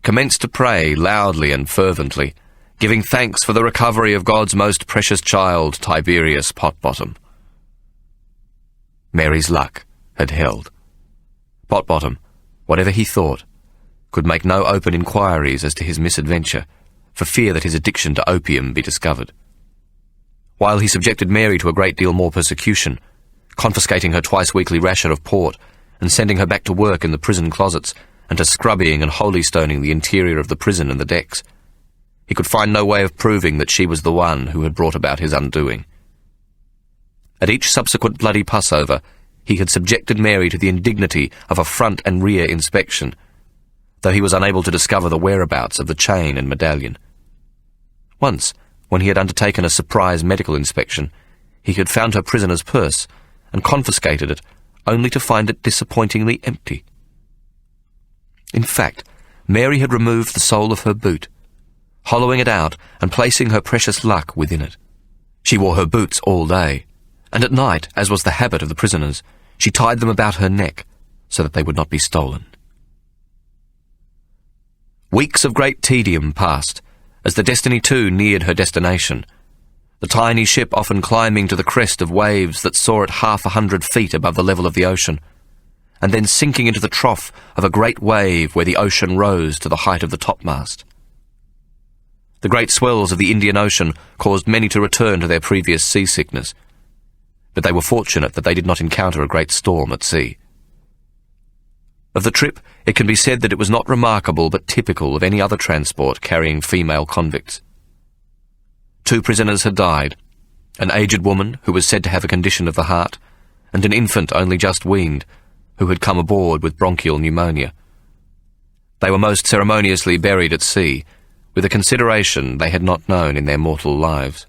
commenced to pray loudly and fervently, giving thanks for the recovery of God's most precious child, Tiberius Potbottom. Mary's luck had held. Potbottom, whatever he thought, could make no open inquiries as to his misadventure, for fear that his addiction to opium be discovered. While he subjected Mary to a great deal more persecution, confiscating her twice-weekly ration of port, and sending her back to work in the prison closets, and to scrubbing and holy-stoning the interior of the prison and the decks, he could find no way of proving that she was the one who had brought about his undoing. At each subsequent bloody Passover, he had subjected Mary to the indignity of a front and rear inspection, though he was unable to discover the whereabouts of the chain and medallion. Once, when he had undertaken a surprise medical inspection, he had found her prisoner's purse and confiscated it, only to find it disappointingly empty. In fact, Mary had removed the sole of her boot, hollowing it out and placing her precious luck within it. She wore her boots all day, and at night, as was the habit of the prisoners, she tied them about her neck so that they would not be stolen. Weeks of great tedium passed, as the Destiny 2 neared her destination, the tiny ship often climbing to the crest of waves that saw it 100 feet above the level of the ocean, and then sinking into the trough of a great wave where the ocean rose to the height of the topmast. The great swells of the Indian Ocean caused many to return to their previous seasickness, but they were fortunate that they did not encounter a great storm at sea. Of the trip, it can be said that it was not remarkable but typical of any other transport carrying female convicts. 2 prisoners had died, an aged woman who was said to have a condition of the heart, and an infant only just weaned, who had come aboard with bronchial pneumonia. They were most ceremoniously buried at sea, with a consideration they had not known in their mortal lives.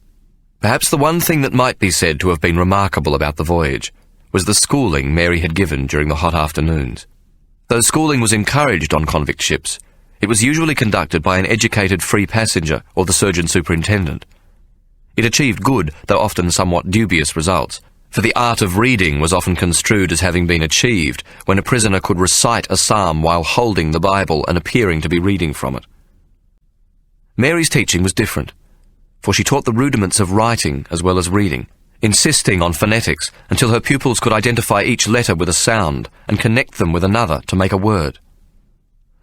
Perhaps the one thing that might be said to have been remarkable about the voyage was the schooling Mary had given during the hot afternoons. Though schooling was encouraged on convict ships, it was usually conducted by an educated free passenger or the surgeon superintendent. It achieved good, though often somewhat dubious results, for the art of reading was often construed as having been achieved when a prisoner could recite a psalm while holding the Bible and appearing to be reading from it. Mary's teaching was different, for she taught the rudiments of writing as well as reading, insisting on phonetics until her pupils could identify each letter with a sound and connect them with another to make a word.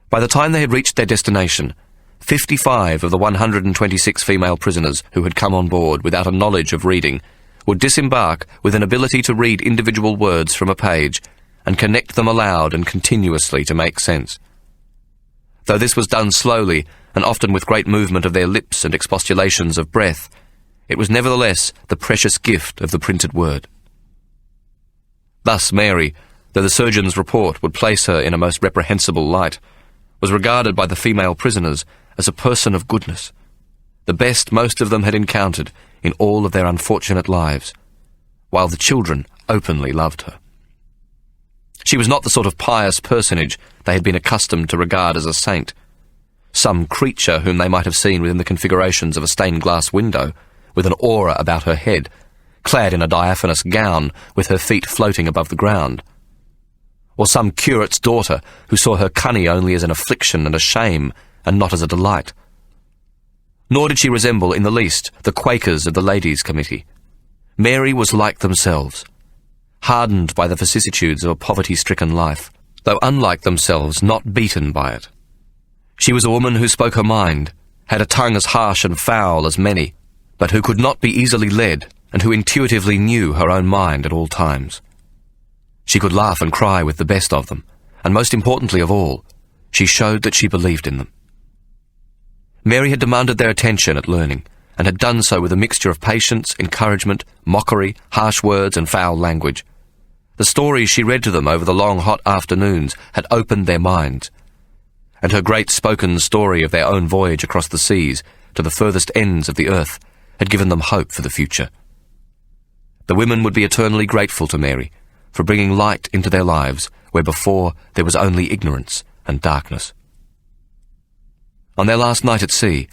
By the time they had reached their destination, 55 of the 126 female prisoners who had come on board without a knowledge of reading would disembark with an ability to read individual words from a page and connect them aloud and continuously to make sense. Though this was done slowly and often with great movement of their lips and expostulations of breath, it was nevertheless the precious gift of the printed word. Thus Mary, though the surgeon's report would place her in a most reprehensible light, was regarded by the female prisoners as a person of goodness, the best most of them had encountered in all of their unfortunate lives, while the children openly loved her. She was not the sort of pious personage they had been accustomed to regard as a saint, some creature whom they might have seen within the configurations of a stained-glass window, with an aura about her head, clad in a diaphanous gown, with her feet floating above the ground. Or some curate's daughter who saw her cunning only as an affliction and a shame, and not as a delight. Nor did she resemble in the least the Quakers of the Ladies' Committee. Mary was like themselves, hardened by the vicissitudes of a poverty-stricken life, though unlike themselves, not beaten by it. She was a woman who spoke her mind, had a tongue as harsh and foul as many, but who could not be easily led, and who intuitively knew her own mind at all times. She could laugh and cry with the best of them, and most importantly of all, she showed that she believed in them. Mary had demanded their attention at learning, and had done so with a mixture of patience, encouragement, mockery, harsh words, and foul language. The stories she read to them over the long hot afternoons had opened their minds, and her great spoken story of their own voyage across the seas to the furthest ends of the earth had given them hope for the future. The women would be eternally grateful to Mary for bringing light into their lives where before there was only ignorance and darkness. On their last night at sea,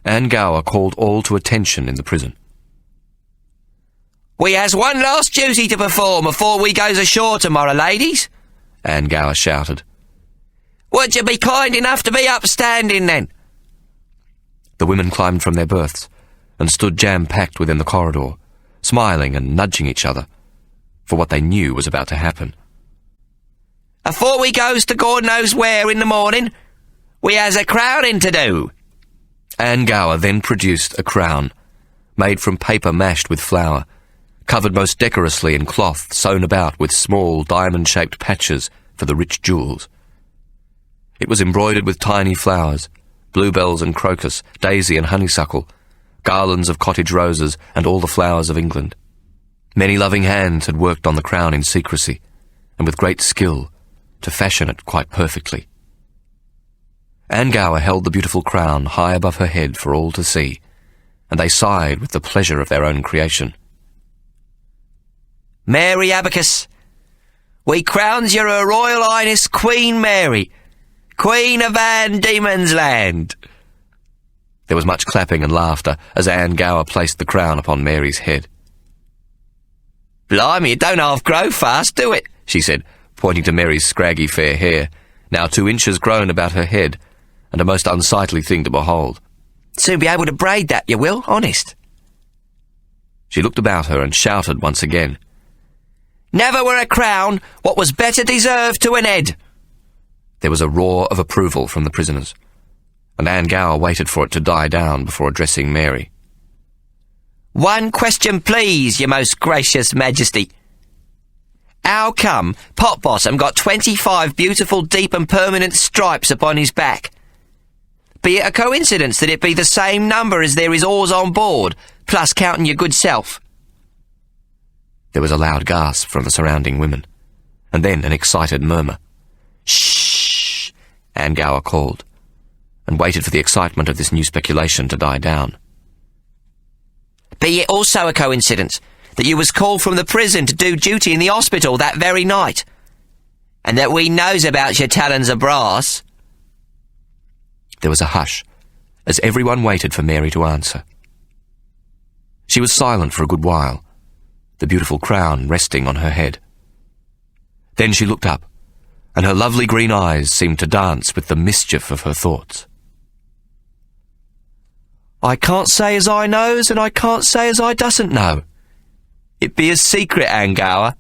Anne Gower called all to attention in the prison. "We has one last duty to perform afore we goes ashore tomorrow, ladies," Anne Gower shouted. "Would you be kind enough to be upstanding, then?" The women climbed from their berths and stood jam-packed within the corridor, smiling and nudging each other, for what they knew was about to happen. "Afore we goes to God knows where in the morning, we has a crowning to do." Anne Gower then produced a crown, made from paper mashed with flour, covered most decorously in cloth sewn about with small diamond-shaped patches for the rich jewels. It was embroidered with tiny flowers, bluebells and crocus, daisy and honeysuckle, garlands of cottage roses, and all the flowers of England. Many loving hands had worked on the crown in secrecy, and with great skill, to fashion it quite perfectly. Anne Gower held the beautiful crown high above her head for all to see, and they sighed with the pleasure of their own creation. "Mary Abacus, we crowns you Her Royal Highness Queen Mary, Queen of Van Diemen's Land." There was much clapping and laughter as Anne Gower placed the crown upon Mary's head. "Blimey, it don't half grow fast, do it?" she said, pointing to Mary's scraggy fair hair, now 2 inches grown about her head, and a most unsightly thing to behold. Soon be able to braid that, you will, honest. She looked about her and shouted once again. Never were a crown what was better deserved to an head. There was a roar of approval from the prisoners, and Anne Gower waited for it to die down before addressing Mary. One question, please, your most gracious majesty. How come Potbottom got 25 beautiful deep and permanent stripes upon his back? Be it a coincidence that it be the same number as there is oars on board, plus counting your good self? There was a loud gasp from the surrounding women, and then an excited murmur. Shh! Anne Gower called, and waited for the excitement of this new speculation to die down. Be it also a coincidence that you was called from the prison to do duty in the hospital that very night, and that we knows about your talons of brass? There was a hush, as everyone waited for Mary to answer. She was silent for a good while, the beautiful crown resting on her head. Then she looked up, and her lovely green eyes seemed to dance with the mischief of her thoughts. I can't say as I knows, and I can't say as I doesn't know. It be a secret, Anne Gower.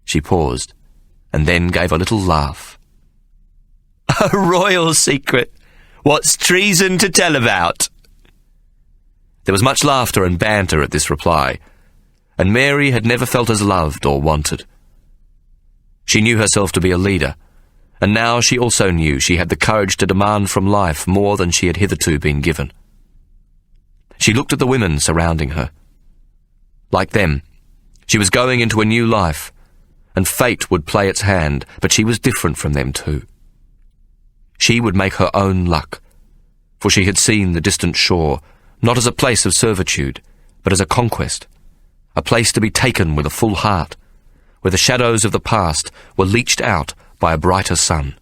She paused, and then gave a little laugh. A royal secret. What's treason to tell about? There was much laughter and banter at this reply, and Mary had never felt as loved or wanted. She knew herself to be a leader, and now she also knew she had the courage to demand from life more than she had hitherto been given. She looked at the women surrounding her. Like them, she was going into a new life, and fate would play its hand, but she was different from them too. She would make her own luck, for she had seen the distant shore, not as a place of servitude, but as a conquest, a place to be taken with a full heart, where the shadows of the past were leached out by a brighter sun.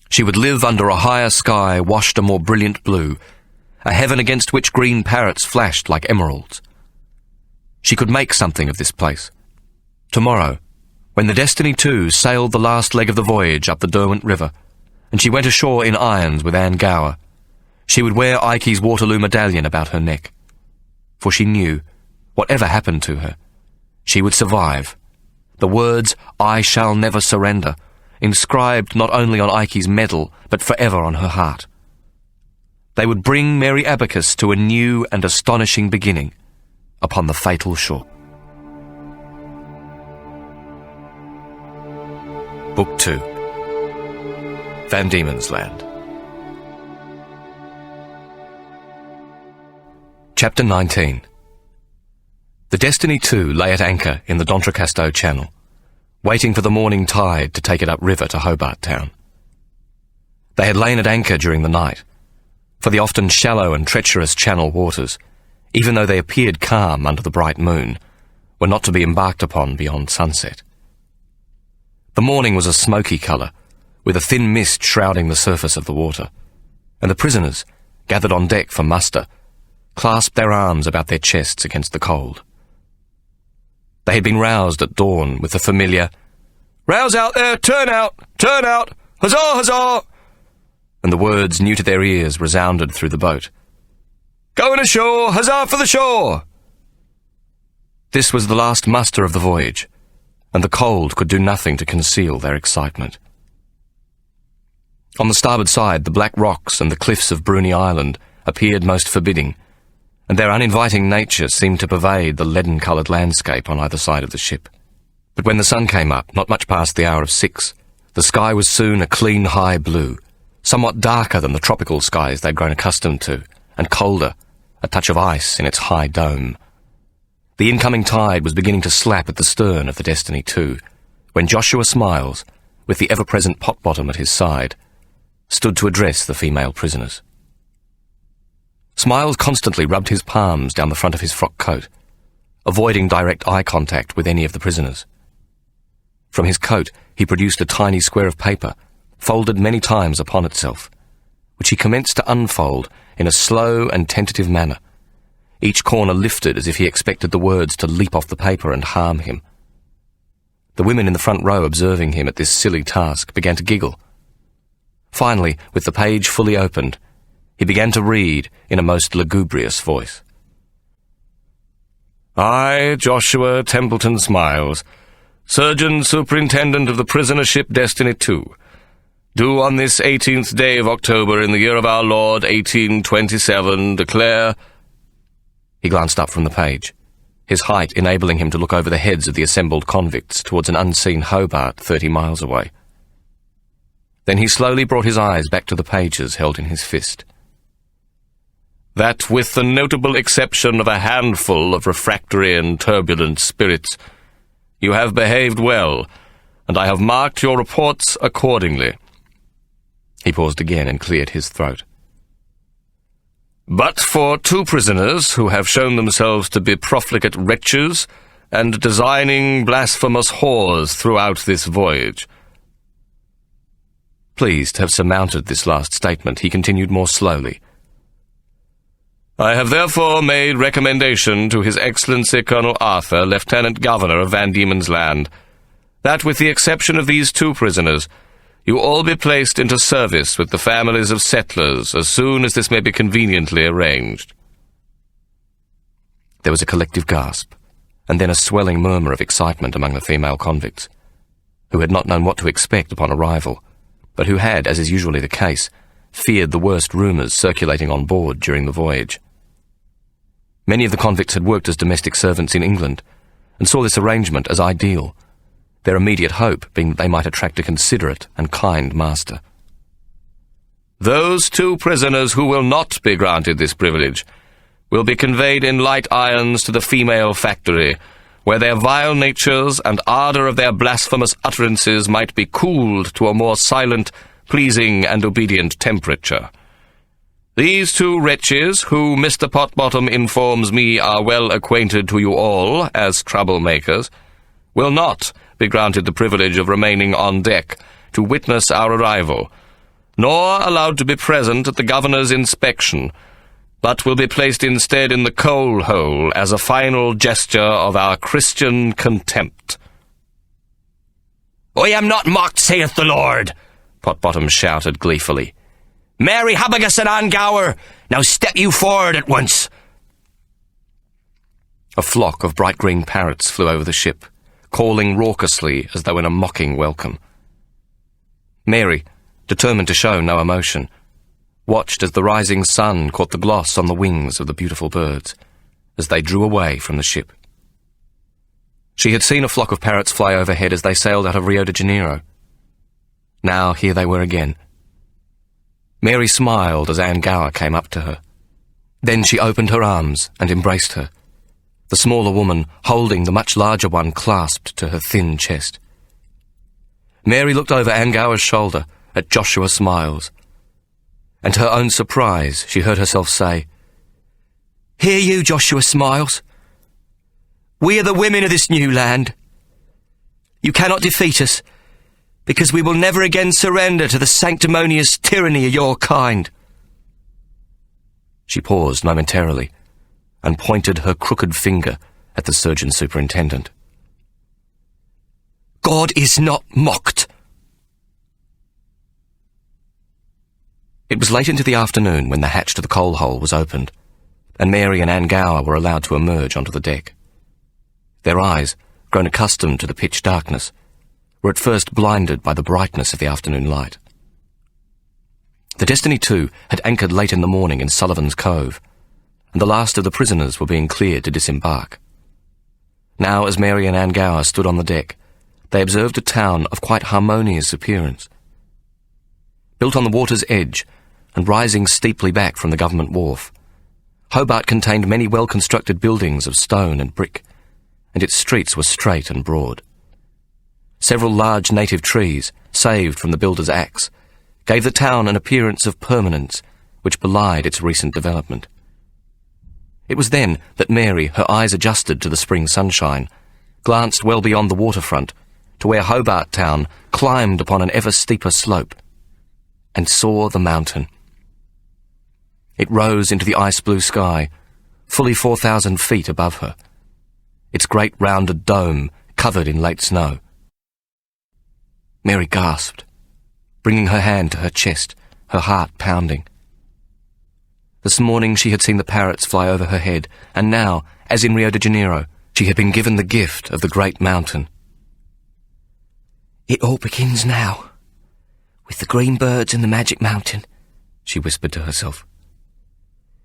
She would live under a higher sky washed a more brilliant blue, a heaven against which green parrots flashed like emeralds. She could make something of this place. Tomorrow, when the Destiny 2 sailed the last leg of the voyage up the Derwent River, and she went ashore in irons with Anne Gower, she would wear Ikey's Waterloo medallion about her neck. For she knew, whatever happened to her, she would survive. The words, "I shall never surrender," inscribed not only on Ikey's medal, but forever on her heart. They would bring Mary Abacus to a new and astonishing beginning upon the fatal shore. Book 2. Van Diemen's Land. Chapter 19. The Destiny 2 lay at anchor in the D'Entrecasteaux Channel, waiting for the morning tide to take it upriver to Hobart Town. They had lain at anchor during the night, for the often shallow and treacherous channel waters, even though they appeared calm under the bright moon, were not to be embarked upon beyond sunset. The morning was a smoky colour, with a thin mist shrouding the surface of the water, and the prisoners, gathered on deck for muster, clasped their arms about their chests against the cold. They had been roused at dawn with the familiar, "Rouse out there! Turn out! Turn out! Huzzah! Huzzah!" and the words new to their ears resounded through the boat. "Going ashore! Huzzah for the shore!" This was the last muster of the voyage, and the cold could do nothing to conceal their excitement. On the starboard side, the black rocks and the cliffs of Bruny Island appeared most forbidding, and their uninviting nature seemed to pervade the leaden-coloured landscape on either side of the ship. But when the sun came up, not much past the hour of 6, the sky was soon a clean high blue, somewhat darker than the tropical skies they'd grown accustomed to, and colder, a touch of ice in its high dome. The incoming tide was beginning to slap at the stern of the Destiny 2, when Joshua Smiles, with the ever-present Potbottom at his side, stood to address the female prisoners. Smiles constantly rubbed his palms down the front of his frock coat, avoiding direct eye contact with any of the prisoners. From his coat he produced a tiny square of paper, folded many times upon itself, which he commenced to unfold in a slow and tentative manner, each corner lifted as if he expected the words to leap off the paper and harm him. The women in the front row observing him at this silly task began to giggle. Finally, with the page fully opened, He began to read in a most lugubrious voice. I, Joshua Templeton Smiles, Surgeon Superintendent of the prisoner ship Destiny 2, do on this 18th day of October in the year of our Lord 1827 declare— He glanced up from the page, his height enabling him to look over the heads of the assembled convicts towards an unseen Hobart 30 miles away. Then he slowly brought his eyes back to the pages held in his fist. That with the notable exception of a handful of refractory and turbulent spirits, you have behaved well, and I have marked your reports accordingly. He paused again and cleared his throat. But for 2 prisoners who have shown themselves to be profligate wretches and designing blasphemous whores throughout this voyage. Pleased to have surmounted this last statement, he continued more slowly. I have therefore made recommendation to His Excellency Colonel Arthur, Lieutenant Governor of Van Diemen's Land, that with the exception of these 2 prisoners, you all be placed into service with the families of settlers as soon as this may be conveniently arranged. There was a collective gasp, and then a swelling murmur of excitement among the female convicts, who had not known what to expect upon arrival, but who had, as is usually the case, feared the worst rumours circulating on board during the voyage. Many of the convicts had worked as domestic servants in England, and saw this arrangement as ideal, their immediate hope being that they might attract a considerate and kind master. Those 2 prisoners who will not be granted this privilege will be conveyed in light irons to the female factory, where their vile natures and ardour of their blasphemous utterances might be cooled to a more silent, pleasing, and obedient temperature. These 2 wretches, who Mr. Potbottom informs me are well acquainted to you all as troublemakers, will not be granted the privilege of remaining on deck to witness our arrival, nor allowed to be present at the governor's inspection, but will be placed instead in the coal hole as a final gesture of our Christian contempt. I am not mocked, saith the Lord, Potbottom shouted gleefully. Mary Habagus and Anne Gower, now step you forward at once. A flock of bright green parrots flew over the ship, calling raucously as though in a mocking welcome. Mary, determined to show no emotion, watched as the rising sun caught the gloss on the wings of the beautiful birds, as they drew away from the ship. She had seen a flock of parrots fly overhead as they sailed out of Rio de Janeiro. Now here they were again. Mary smiled as Anne Gower came up to her. Then she opened her arms and embraced her, the smaller woman holding the much larger one clasped to her thin chest. Mary looked over Anne Gower's shoulder at Joshua Smiles, and to her own surprise she heard herself say, Hear you, Joshua Smiles. We are the women of this new land. You cannot defeat us, because we will never again surrender to the sanctimonious tyranny of your kind. She paused momentarily, and pointed her crooked finger at the surgeon superintendent. God is not mocked. It was late into the afternoon when the hatch to the coal hole was opened, and Mary and Anne Gower were allowed to emerge onto the deck. Their eyes, grown accustomed to the pitch darkness, were at first blinded by the brightness of the afternoon light. The Destiny 2 had anchored late in the morning in Sullivan's Cove, and the last of the prisoners were being cleared to disembark. Now, as Mary and Anne Gower stood on the deck, they observed a town of quite harmonious appearance. Built on the water's edge, and rising steeply back from the government wharf, Hobart contained many well-constructed buildings of stone and brick, and its streets were straight and broad. Several large native trees, saved from the builder's axe, gave the town an appearance of permanence which belied its recent development. It was then that Mary, her eyes adjusted to the spring sunshine, glanced well beyond the waterfront to where Hobart Town climbed upon an ever steeper slope, and saw the mountain. It rose into the ice-blue sky, fully 4,000 feet above her, its great rounded dome covered in late snow. Mary gasped, bringing her hand to her chest, her heart pounding. This morning she had seen the parrots fly over her head, and now, as in Rio de Janeiro, she had been given the gift of the great mountain. "It all begins now, with the green birds and the magic mountain," she whispered to herself.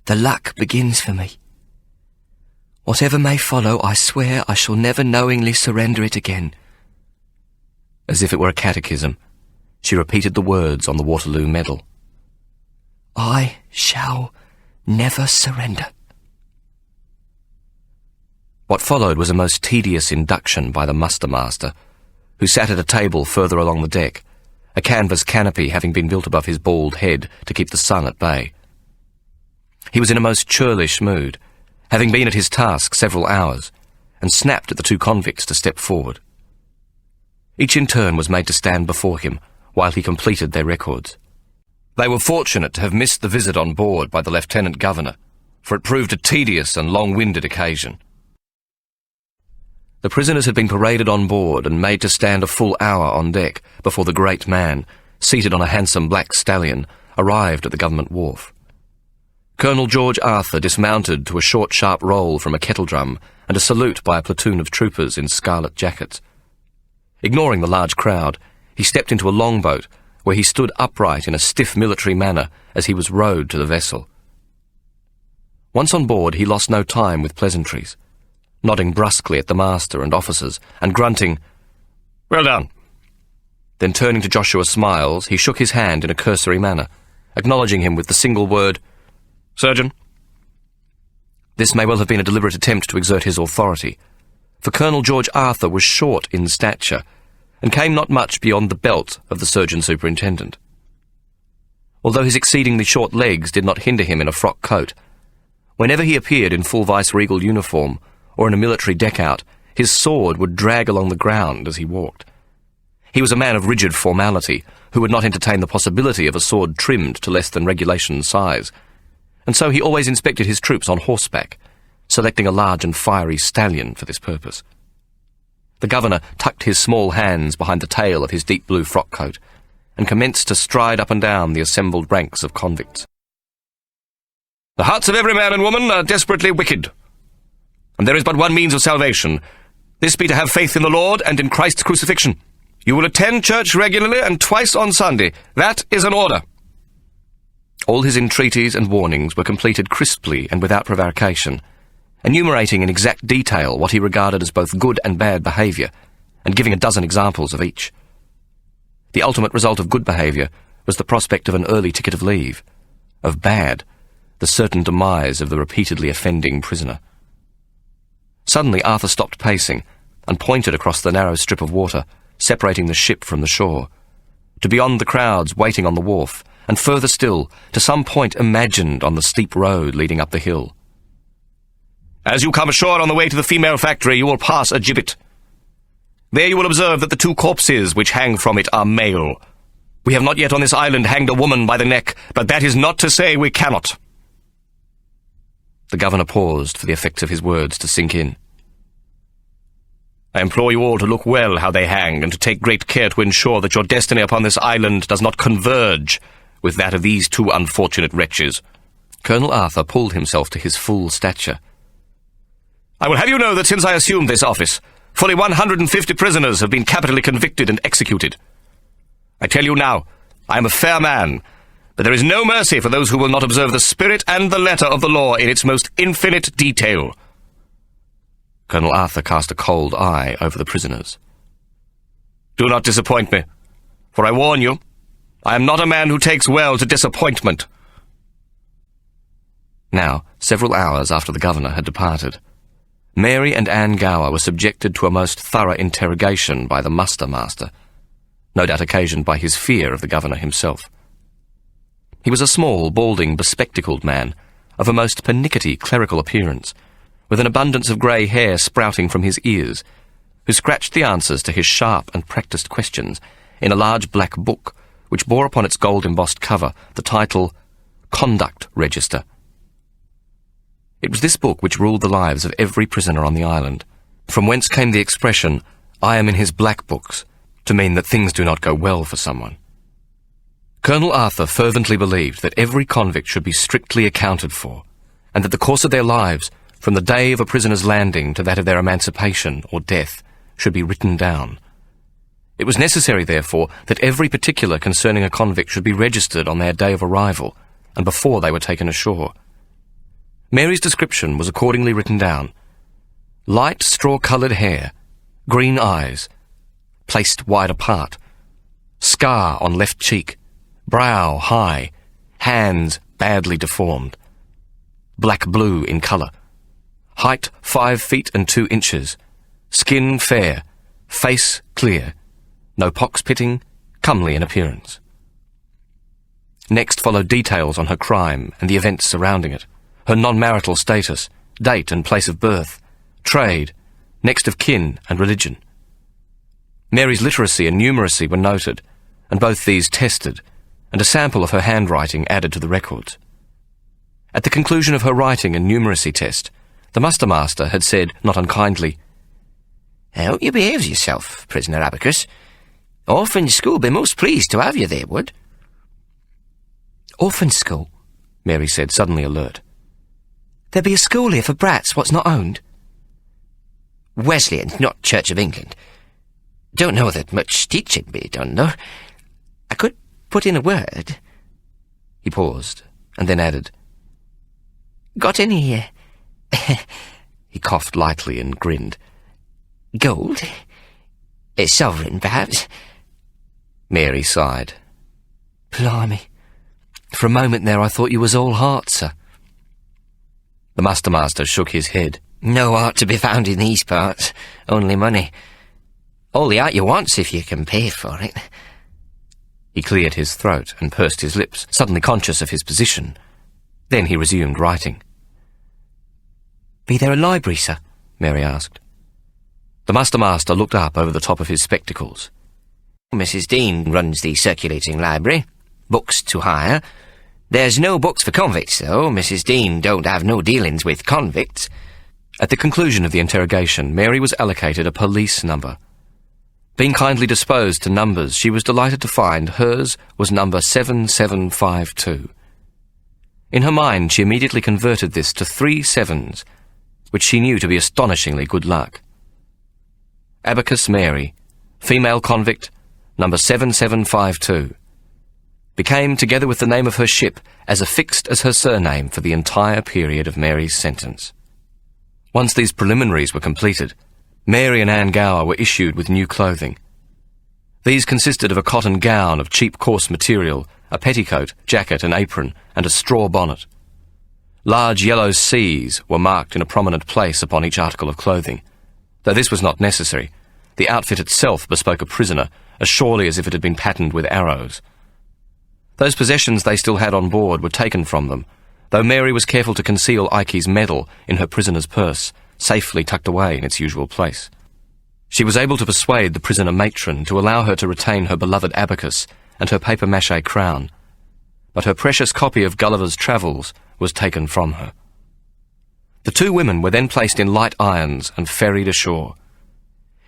"The luck begins for me. Whatever may follow, I swear I shall never knowingly surrender it again." As if it were a catechism, she repeated the words on the Waterloo medal. "I shall never surrender." What followed was a most tedious induction by the muster-master, who sat at a table further along the deck, a canvas canopy having been built above his bald head to keep the sun at bay. He was in a most churlish mood, having been at his task several hours, and snapped at the two convicts to step forward. Each in turn was made to stand before him while he completed their records. They were fortunate to have missed the visit on board by the Lieutenant Governor, for it proved a tedious and long-winded occasion. The prisoners had been paraded on board and made to stand a full hour on deck before the great man, seated on a handsome black stallion, arrived at the government wharf. Colonel George Arthur dismounted to a short, sharp roll from a kettledrum and a salute by a platoon of troopers in scarlet jackets. Ignoring the large crowd, he stepped into a longboat, where he stood upright in a stiff military manner as he was rowed to the vessel. Once on board, he lost no time with pleasantries, nodding brusquely at the master and officers and grunting, "Well done." Then turning to Joshua Smiles, he shook his hand in a cursory manner, acknowledging him with the single word, "Surgeon." This may well have been a deliberate attempt to exert his authority, for Colonel George Arthur was short in stature and came not much beyond the belt of the surgeon superintendent. Although his exceedingly short legs did not hinder him in a frock coat, whenever he appeared in full vice-regal uniform or in a military deck-out, his sword would drag along the ground as he walked. He was a man of rigid formality, who would not entertain the possibility of a sword trimmed to less than regulation size, and so he always inspected his troops on horseback, selecting a large and fiery stallion for this purpose. The governor tucked his small hands behind the tail of his deep blue frock coat and commenced to stride up and down the assembled ranks of convicts. "The hearts of every man and woman are desperately wicked, and there is but one means of salvation. This be to have faith in the Lord and in Christ's crucifixion. You will attend church regularly and twice on Sunday. That is an order." All his entreaties and warnings were completed crisply and without prevarication, enumerating in exact detail what he regarded as both good and bad behaviour, and giving a dozen examples of each. The ultimate result of good behaviour was the prospect of an early ticket of leave; of bad, the certain demise of the repeatedly offending prisoner. Suddenly Arthur stopped pacing and pointed across the narrow strip of water, separating the ship from the shore, to beyond the crowds waiting on the wharf, and further still, to some point imagined on the steep road leading up the hill. "As you come ashore on the way to the female factory, you will pass a gibbet. There you will observe that the two corpses which hang from it are male. We have not yet on this island hanged a woman by the neck, but that is not to say we cannot." The governor paused for the effects of his words to sink in. "I implore you all to look well how they hang, and to take great care to ensure that your destiny upon this island does not converge with that of these two unfortunate wretches." Colonel Arthur pulled himself to his full stature. "I will have you know that since I assumed this office, fully 150 prisoners have been capitally convicted and executed. I tell you now, I am a fair man, but there is no mercy for those who will not observe the spirit and the letter of the law in its most infinite detail." Colonel Arthur cast a cold eye over the prisoners. "Do not disappoint me, for I warn you, I am not a man who takes well to disappointment." Now, several hours after the governor had departed, Mary and Anne Gower were subjected to a most thorough interrogation by the muster-master, no doubt occasioned by his fear of the governor himself. He was a small, balding, bespectacled man, of a most pernickety clerical appearance, with an abundance of grey hair sprouting from his ears, who scratched the answers to his sharp and practised questions in a large black book, which bore upon its gold-embossed cover the title, Conduct Register. It was this book which ruled the lives of every prisoner on the island, from whence came the expression, "I am in his black books," to mean that things do not go well for someone. Colonel Arthur fervently believed that every convict should be strictly accounted for, and that the course of their lives, from the day of a prisoner's landing to that of their emancipation or death, should be written down. It was necessary, therefore, that every particular concerning a convict should be registered on their day of arrival, and before they were taken ashore. Mary's description was accordingly written down. Light straw-coloured hair, green eyes, placed wide apart, scar on left cheek, brow high, hands badly deformed, black-blue in colour, height 5 feet and 2 inches, skin fair, face clear, no pox-pitting, comely in appearance. Next followed details on her crime and the events surrounding it, her non-marital status, date and place of birth, trade, next of kin and religion. Mary's literacy and numeracy were noted, and both these tested, and a sample of her handwriting added to the records. At the conclusion of her writing and numeracy test, the muster-master had said, not unkindly, "I hope you behaves yourself, prisoner Abacus. Orphan school be most pleased to have you there, would." Orphan school? Mary said, suddenly alert. There be a school here for brats what's not owned? Wesleyan, not Church of England. Don't know that much teaching be done, though. I could put in a word. He paused, and then added, Got any, He coughed lightly and grinned. Gold? A sovereign, perhaps? Mary sighed. Blimey. For a moment there I thought you was all heart, sir. The muster-master shook his head. No art to be found in these parts, only money. All the art you want's if you can pay for it. He cleared his throat and pursed his lips, suddenly conscious of his position. Then he resumed writing. Be there a library, sir? Mary asked. The muster-master looked up over the top of his spectacles. Mrs. Dean runs the circulating library. Books to hire. There's no books for convicts, though. Mrs. Dean don't have no dealings with convicts. At the conclusion of the interrogation, Mary was allocated a police number. Being kindly disposed to numbers, she was delighted to find hers was number 7752. In her mind, she immediately converted this to 3 sevens, which she knew to be astonishingly good luck. Abacus Mary, female convict, number 7752, became, together with the name of her ship, as affixed as her surname for the entire period of Mary's sentence. Once these preliminaries were completed, Mary and Anne Gower were issued with new clothing. These consisted of a cotton gown of cheap coarse material, a petticoat, jacket and apron, and a straw bonnet. Large yellow C's were marked in a prominent place upon each article of clothing. Though this was not necessary, the outfit itself bespoke a prisoner, as surely as if it had been patterned with arrows. Those possessions they still had on board were taken from them, though Mary was careful to conceal Ikey's medal in her prisoner's purse, safely tucked away in its usual place. She was able to persuade the prisoner matron to allow her to retain her beloved abacus and her papier-mâché crown, but her precious copy of Gulliver's Travels was taken from her. The 2 women were then placed in light irons and ferried ashore.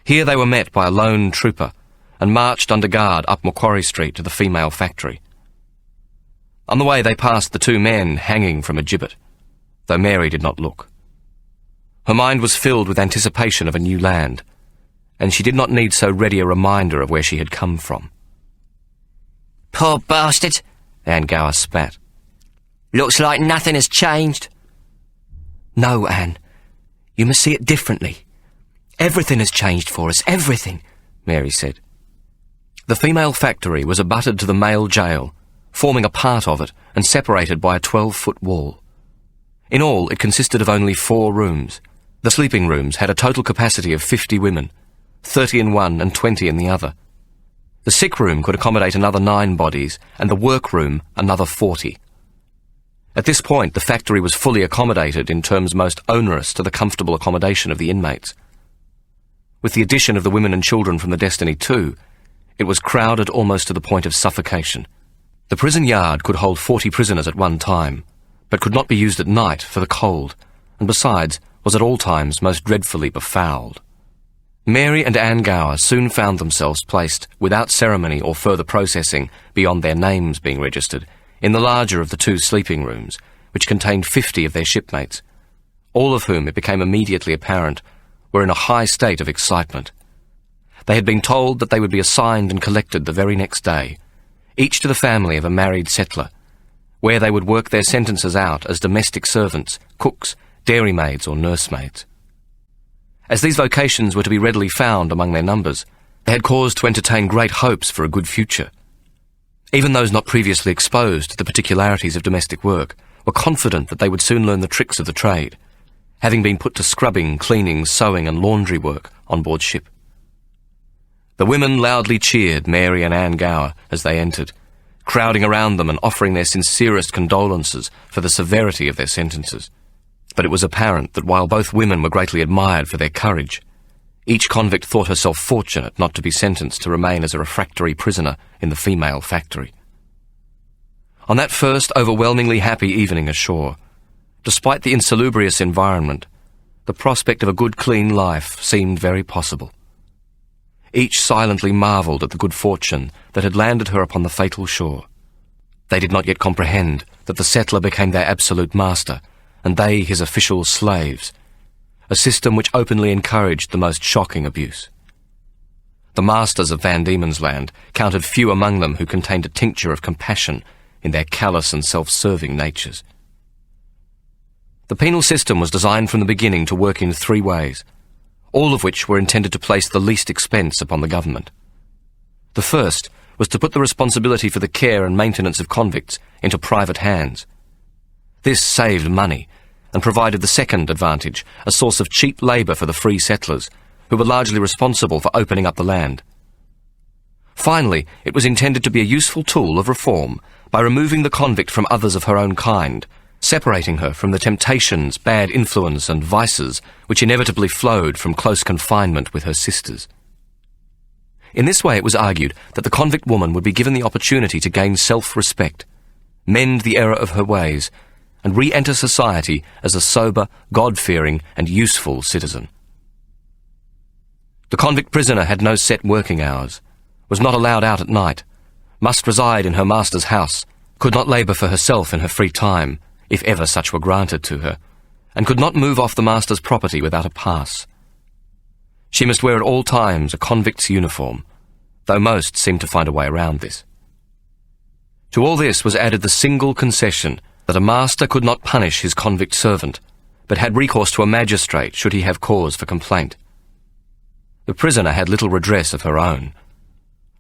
Here they were met by a lone trooper and marched under guard up Macquarie Street to the female factory. On the way they passed the 2 men hanging from a gibbet, though Mary did not look. Her mind was filled with anticipation of a new land, and she did not need so ready a reminder of where she had come from. Poor bastard, Anne Gower spat. Looks like nothing has changed. No, Anne. You must see it differently. Everything has changed for us, everything, Mary said. The female factory was abutted to the male jail, forming a part of it and separated by a 12-foot wall. In all, it consisted of only 4 rooms. The sleeping rooms had a total capacity of 50 women, 30 in one and 20 in the other. The sick room could accommodate another 9 bodies, and the workroom another 40. At this point, the factory was fully accommodated in terms most onerous to the comfortable accommodation of the inmates. With the addition of the women and children from the Destiny 2, it was crowded almost to the point of suffocation. The prison yard could hold 40 prisoners at one time, but could not be used at night for the cold, and besides, was at all times most dreadfully befouled. Mary and Anne Gower soon found themselves placed, without ceremony or further processing beyond their names being registered, in the larger of the 2 sleeping rooms, which contained 50 of their shipmates, all of whom, it became immediately apparent, were in a high state of excitement. They had been told that they would be assigned and collected the very next day, each to the family of a married settler, where they would work their sentences out as domestic servants, cooks, dairymaids or nursemaids. As these vocations were to be readily found among their numbers, they had cause to entertain great hopes for a good future. Even those not previously exposed to the particularities of domestic work were confident that they would soon learn the tricks of the trade, having been put to scrubbing, cleaning, sewing and laundry work on board ship. The women loudly cheered Mary and Anne Gower as they entered, crowding around them and offering their sincerest condolences for the severity of their sentences. But it was apparent that while both women were greatly admired for their courage, each convict thought herself fortunate not to be sentenced to remain as a refractory prisoner in the female factory. On that first overwhelmingly happy evening ashore, despite the insalubrious environment, the prospect of a good clean life seemed very possible. Each silently marvelled at the good fortune that had landed her upon the fatal shore. They did not yet comprehend that the settler became their absolute master, and they his official slaves, a system which openly encouraged the most shocking abuse. The masters of Van Diemen's Land counted few among them who contained a tincture of compassion in their callous and self-serving natures. The penal system was designed from the beginning to work in 3 ways, all of which were intended to place the least expense upon the government. The first was to put the responsibility for the care and maintenance of convicts into private hands. This saved money and provided the second advantage, a source of cheap labour for the free settlers, who were largely responsible for opening up the land. Finally, it was intended to be a useful tool of reform by removing the convict from others of her own kind, separating her from the temptations, bad influence and vices which inevitably flowed from close confinement with her sisters. In this way it was argued that the convict woman would be given the opportunity to gain self-respect, mend the error of her ways, and re-enter society as a sober, God-fearing and useful citizen. The convict prisoner had no set working hours, was not allowed out at night, must reside in her master's house, could not labour for herself in her free time, if ever such were granted to her, and could not move off the master's property without a pass. She must wear at all times a convict's uniform, though most seemed to find a way around this. To all this was added the single concession that a master could not punish his convict servant, but had recourse to a magistrate should he have cause for complaint. The prisoner had little redress of her own.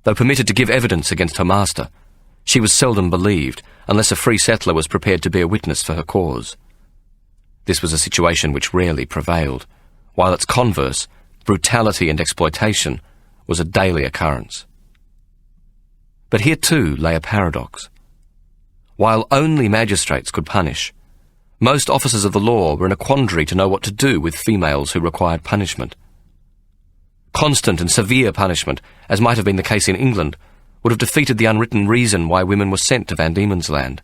Though permitted to give evidence against her master, she was seldom believed unless a free settler was prepared to be a witness for her cause. This was a situation which rarely prevailed, while its converse, brutality and exploitation, was a daily occurrence. But here too lay a paradox. While only magistrates could punish, most officers of the law were in a quandary to know what to do with females who required punishment. Constant and severe punishment, as might have been the case in England, would have defeated the unwritten reason why women were sent to Van Diemen's Land,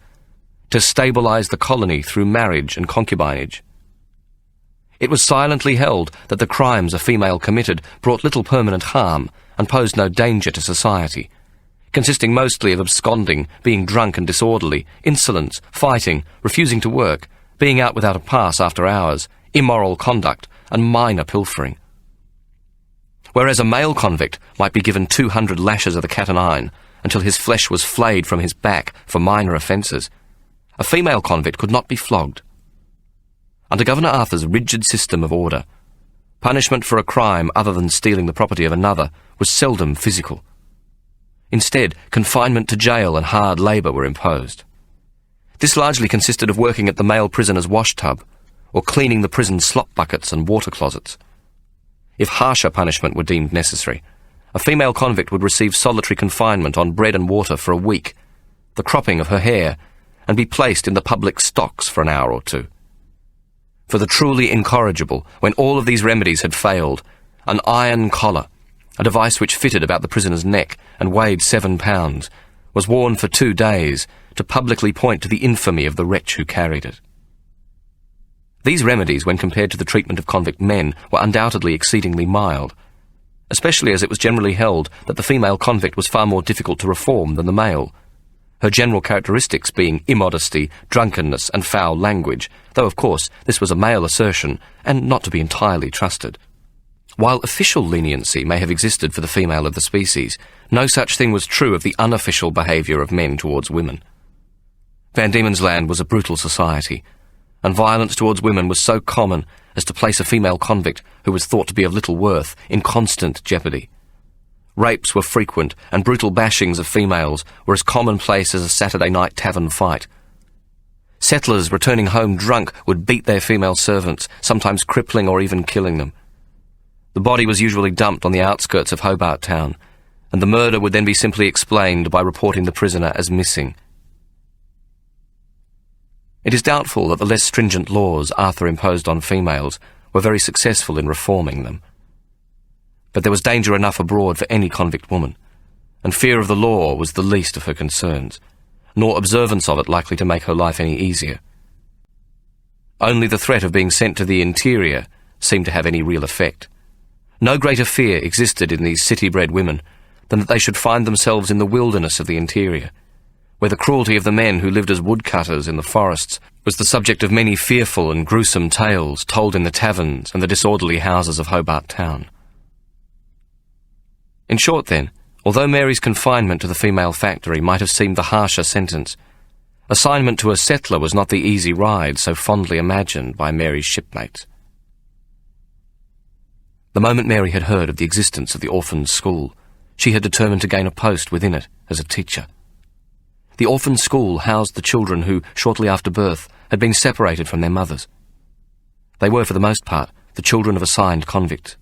to stabilise the colony through marriage and concubinage. It was silently held that the crimes a female committed brought little permanent harm and posed no danger to society, consisting mostly of absconding, being drunk and disorderly, insolence, fighting, refusing to work, being out without a pass after hours, immoral conduct, and minor pilfering. Whereas a male convict might be given 200 lashes of the cat o' nine until his flesh was flayed from his back for minor offences, a female convict could not be flogged. Under Governor Arthur's rigid system of order, punishment for a crime other than stealing the property of another was seldom physical. Instead, confinement to jail and hard labour were imposed. This largely consisted of working at the male prisoner's wash tub, or cleaning the prison slop buckets and water closets. If harsher punishment were deemed necessary, a female convict would receive solitary confinement on bread and water for a week, the cropping of her hair, and be placed in the public stocks for an hour or two. For the truly incorrigible, when all of these remedies had failed, an iron collar, a device which fitted about the prisoner's neck and weighed 7 pounds, was worn for 2 days to publicly point to the infamy of the wretch who carried it. These remedies, when compared to the treatment of convict men, were undoubtedly exceedingly mild, especially as it was generally held that the female convict was far more difficult to reform than the male, her general characteristics being immodesty, drunkenness, and foul language, though of course this was a male assertion and not to be entirely trusted. While official leniency may have existed for the female of the species, no such thing was true of the unofficial behaviour of men towards women. Van Diemen's Land was a brutal society, and violence towards women was so common as to place a female convict who was thought to be of little worth in constant jeopardy. Rapes were frequent, and brutal bashings of females were as commonplace as a Saturday night tavern fight. Settlers returning home drunk would beat their female servants, sometimes crippling or even killing them. The body was usually dumped on the outskirts of Hobart Town, and the murder would then be simply explained by reporting the prisoner as missing. It is doubtful that the less stringent laws Arthur imposed on females were very successful in reforming them. But there was danger enough abroad for any convict woman, and fear of the law was the least of her concerns, nor observance of it likely to make her life any easier. Only the threat of being sent to the interior seemed to have any real effect. No greater fear existed in these city-bred women than that they should find themselves in the wilderness of the interior, where the cruelty of the men who lived as woodcutters in the forests was the subject of many fearful and gruesome tales told in the taverns and the disorderly houses of Hobart Town. In short, then, although Mary's confinement to the female factory might have seemed the harsher sentence, assignment to a settler was not the easy ride so fondly imagined by Mary's shipmates. The moment Mary had heard of the existence of the orphan's school, she had determined to gain a post within it as a teacher. The orphan school housed the children who, shortly after birth, had been separated from their mothers. They were, for the most part, the children of assigned convicts.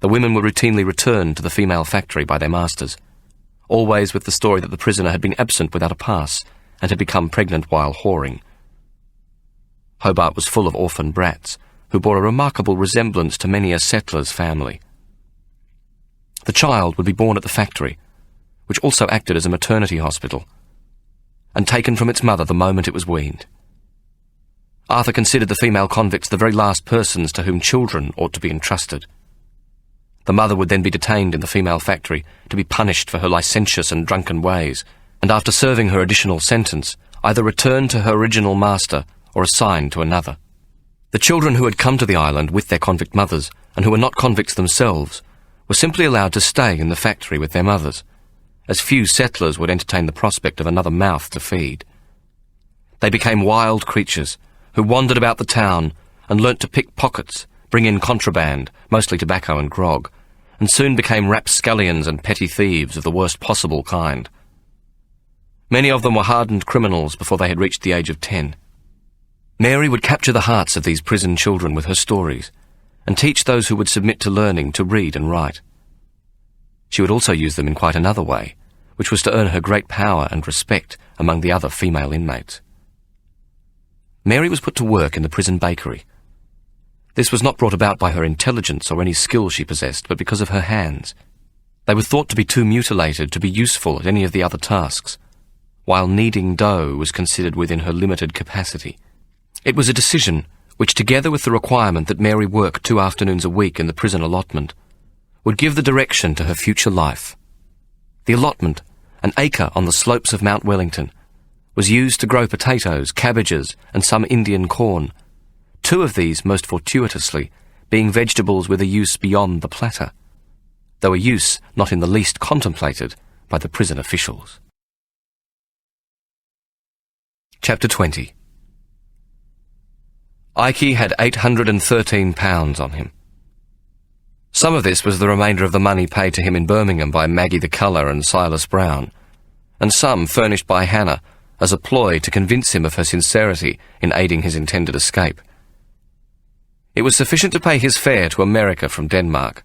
The women were routinely returned to the female factory by their masters, always with the story that the prisoner had been absent without a pass and had become pregnant while whoring. Hobart was full of orphan brats, who bore a remarkable resemblance to many a settler's family. The child would be born at the factory, which also acted as a maternity hospital, and taken from its mother the moment it was weaned. Arthur considered the female convicts the very last persons to whom children ought to be entrusted. The mother would then be detained in the female factory to be punished for her licentious and drunken ways, and after serving her additional sentence, either returned to her original master or assigned to another. The children who had come to the island with their convict mothers, and who were not convicts themselves, were simply allowed to stay in the factory with their mothers, as few settlers would entertain the prospect of another mouth to feed. They became wild creatures, who wandered about the town and learnt to pick pockets, bring in contraband, mostly tobacco and grog, and soon became rapscallions and petty thieves of the worst possible kind. Many of them were hardened criminals before they had reached the age of 10. Mary would capture the hearts of these prison children with her stories, and teach those who would submit to learning to read and write. She would also use them in quite another way, which was to earn her great power and respect among the other female inmates. Mary was put to work in the prison bakery. This was not brought about by her intelligence or any skill she possessed, but because of her hands. They were thought to be too mutilated to be useful at any of the other tasks, while kneading dough was considered within her limited capacity. It was a decision which, together with the requirement that Mary work 2 afternoons a week in the prison allotment, would give the direction to her future life. The allotment, an acre on the slopes of Mount Wellington, was used to grow potatoes, cabbages, and some Indian corn, 2 of these, most fortuitously, being vegetables with a use beyond the platter, though a use not in the least contemplated by the prison officials. Chapter 20. Ikey had £813 on him. Some of this was the remainder of the money paid to him in Birmingham by Maggie the Culler and Silas Brown, and some furnished by Hannah as a ploy to convince him of her sincerity in aiding his intended escape. It was sufficient to pay his fare to America from Denmark,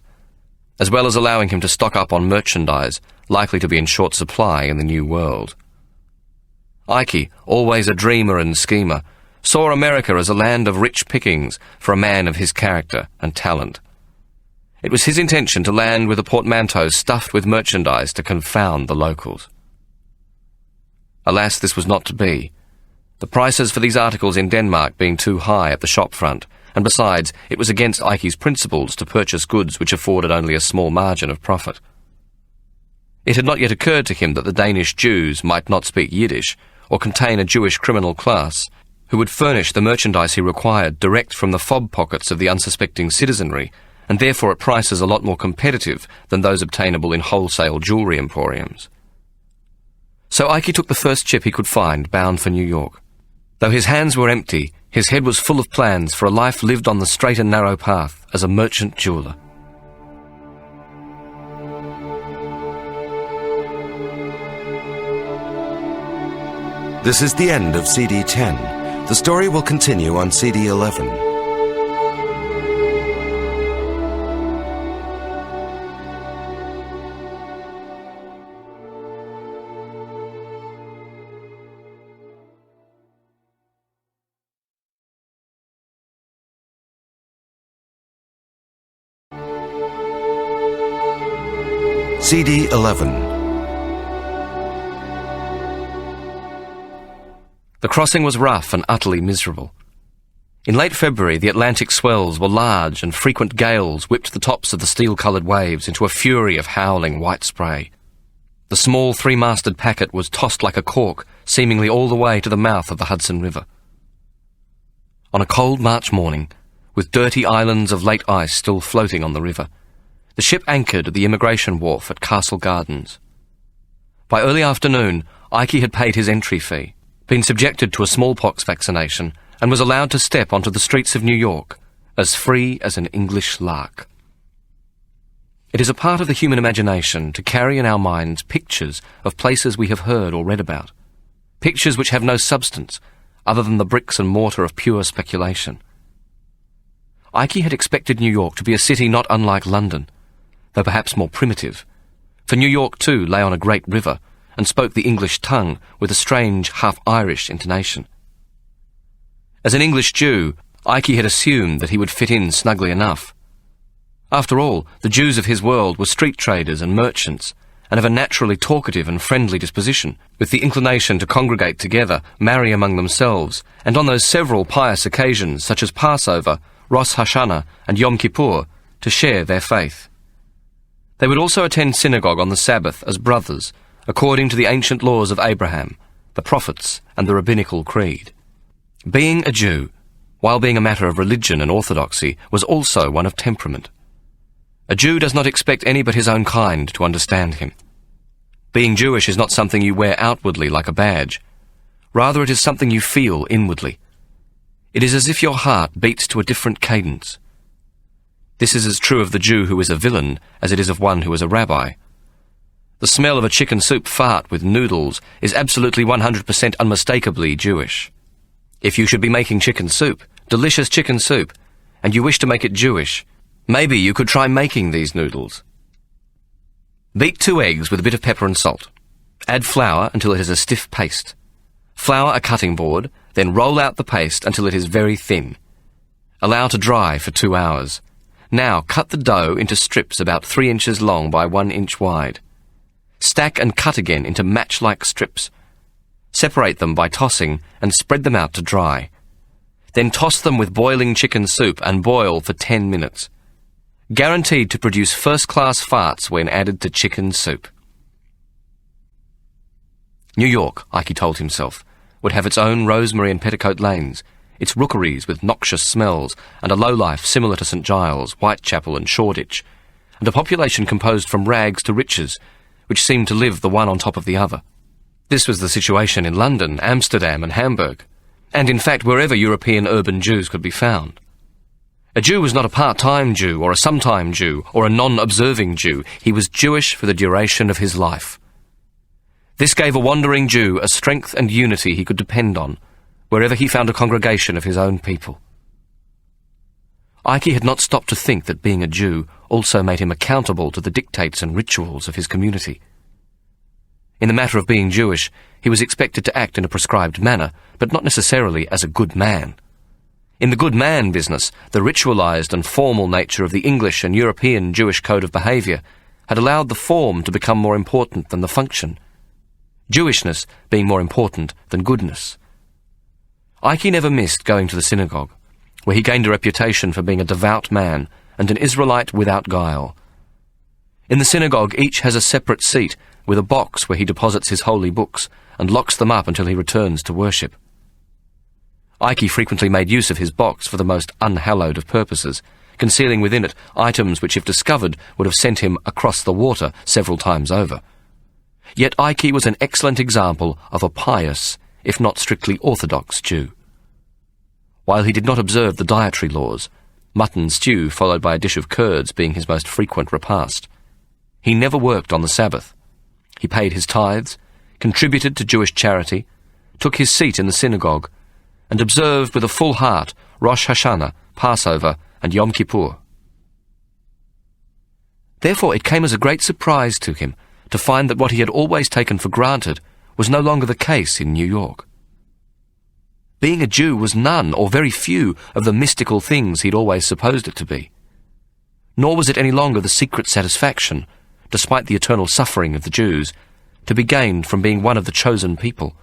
as well as allowing him to stock up on merchandise likely to be in short supply in the New World. Ikey, always a dreamer and schemer, saw America as a land of rich pickings for a man of his character and talent. It was his intention to land with a portmanteau stuffed with merchandise to confound the locals. Alas, this was not to be, the prices for these articles in Denmark being too high at the shop front, and besides, it was against Ike's principles to purchase goods which afforded only a small margin of profit. It had not yet occurred to him that the Danish Jews might not speak Yiddish, or contain a Jewish criminal class, who would furnish the merchandise he required direct from the fob pockets of the unsuspecting citizenry, and therefore at prices a lot more competitive than those obtainable in wholesale jewellery emporiums. So Ike took the first ship he could find, bound for New York. Though his hands were empty, his head was full of plans for a life lived on the straight and narrow path as a merchant jeweller. This is the end of CD 10. The story will continue on CD 11. CD 11. The crossing was rough and utterly miserable. In late February, the Atlantic swells were large and frequent gales whipped the tops of the steel-coloured waves into a fury of howling white spray. The small three-masted packet was tossed like a cork, seemingly all the way to the mouth of the Hudson River. On a cold March morning, with dirty islands of late ice still floating on the river, the ship anchored at the immigration wharf at Castle Gardens. By early afternoon, Ike had paid his entry fee, been subjected to a smallpox vaccination, and was allowed to step onto the streets of New York, as free as an English lark. It is a part of the human imagination to carry in our minds pictures of places we have heard or read about, pictures which have no substance other than the bricks and mortar of pure speculation. Ike had expected New York to be a city not unlike London, though perhaps more primitive, for New York too lay on a great river and spoke the English tongue with a strange half-Irish intonation. As an English Jew, Ike had assumed that he would fit in snugly enough. After all, the Jews of his world were street traders and merchants, and of a naturally talkative and friendly disposition, with the inclination to congregate together, marry among themselves, and on those several pious occasions, such as Passover, Rosh Hashanah, and Yom Kippur, to share their faith. They would also attend synagogue on the Sabbath as brothers, according to the ancient laws of Abraham, the prophets, and the rabbinical creed. Being a Jew, while being a matter of religion and orthodoxy, was also one of temperament. A Jew does not expect any but his own kind to understand him. Being Jewish is not something you wear outwardly like a badge. Rather, it is something you feel inwardly. It is as if your heart beats to a different cadence. This is as true of the Jew who is a villain as it is of one who is a rabbi. The smell of a chicken soup fart with noodles is absolutely 100% unmistakably Jewish. If you should be making chicken soup, delicious chicken soup, and you wish to make it Jewish, maybe you could try making these noodles. Beat 2 eggs with a bit of pepper and salt. Add flour until it is a stiff paste. Flour a cutting board, then roll out the paste until it is very thin. Allow to dry for 2 hours. Now cut the dough into strips about 3 inches long by 1 inch wide. Stack and cut again into match-like strips. Separate them by tossing and spread them out to dry. Then toss them with boiling chicken soup and boil for 10 minutes. Guaranteed to produce first-class farts when added to chicken soup. New York, Ike told himself, would have its own Rosemary and Petticoat lanes, its rookeries with noxious smells, and a lowlife similar to St. Giles, Whitechapel and Shoreditch, and a population composed from rags to riches, which seemed to live the one on top of the other. This was the situation in London, Amsterdam and Hamburg, and in fact wherever European urban Jews could be found. A Jew was not a part-time Jew or a sometime Jew or a non-observing Jew. He was Jewish for the duration of his life. This gave a wandering Jew a strength and unity he could depend on, wherever he found a congregation of his own people. Ike had not stopped to think that being a Jew also made him accountable to the dictates and rituals of his community. In the matter of being Jewish, he was expected to act in a prescribed manner, but not necessarily as a good man. In the good man business, the ritualized and formal nature of the English and European Jewish code of behavior had allowed the form to become more important than the function, Jewishness being more important than goodness. Ike never missed going to the synagogue. where he gained a reputation for being a devout man and an Israelite without guile. In the synagogue, each has a separate seat with a box where he deposits his holy books and locks them up until he returns to worship. Ike frequently made use of his box for the most unhallowed of purposes, concealing within it items which, if discovered, would have sent him across the water several times over. Yet Ike was an excellent example of a pious, if not strictly orthodox, Jew. While he did not observe the dietary laws, mutton stew followed by a dish of curds being his most frequent repast, he never worked on the Sabbath. He paid his tithes, contributed to Jewish charity, took his seat in the synagogue, and observed with a full heart Rosh Hashanah, Passover, and Yom Kippur. Therefore it came as a great surprise to him to find that what he had always taken for granted was no longer the case in New York. Being a Jew was none or very few of the mystical things he'd always supposed it to be. Nor was it any longer the secret satisfaction, despite the eternal suffering of the Jews, to be gained from being one of the chosen people.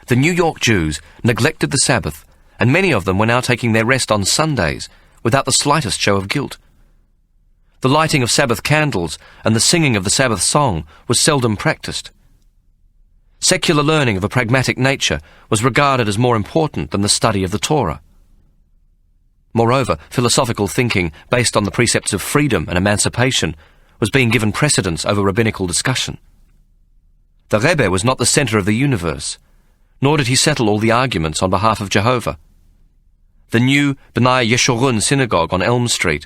The New York Jews neglected the Sabbath, and many of them were now taking their rest on Sundays without the slightest show of guilt. The lighting of Sabbath candles and the singing of the Sabbath song was seldom practiced. Secular learning of a pragmatic nature was regarded as more important than the study of the Torah. Moreover, philosophical thinking based on the precepts of freedom and emancipation was being given precedence over rabbinical discussion. The Rebbe was not the center of the universe, nor did he settle all the arguments on behalf of Jehovah. The new B'nai Yeshurun synagogue on Elm Street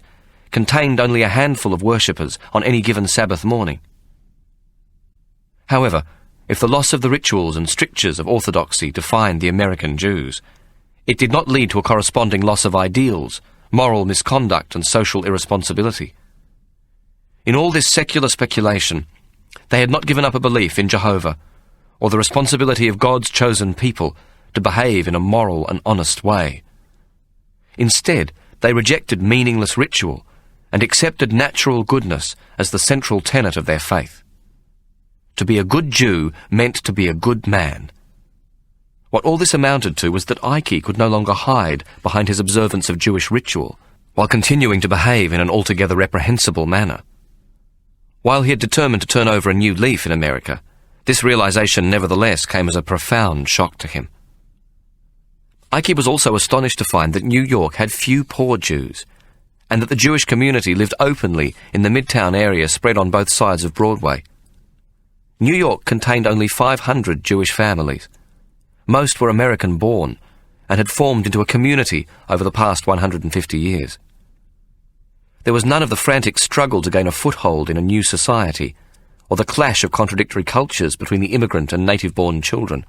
contained only a handful of worshippers on any given Sabbath morning. However, if the loss of the rituals and strictures of orthodoxy defined the American Jews, it did not lead to a corresponding loss of ideals, moral misconduct, and social irresponsibility. In all this secular speculation, they had not given up a belief in Jehovah, or the responsibility of God's chosen people to behave in a moral and honest way. Instead, they rejected meaningless ritual and accepted natural goodness as the central tenet of their faith. To be a good Jew meant to be a good man. What all this amounted to was that Ike could no longer hide behind his observance of Jewish ritual, while continuing to behave in an altogether reprehensible manner. While he had determined to turn over a new leaf in America, this realization nevertheless came as a profound shock to him. Ike was also astonished to find that New York had few poor Jews, and that the Jewish community lived openly in the Midtown area spread on both sides of Broadway. New York contained only 500 Jewish families. Most were American-born and had formed into a community over the past 150 years. There was none of the frantic struggle to gain a foothold in a new society, or the clash of contradictory cultures between the immigrant and native-born children.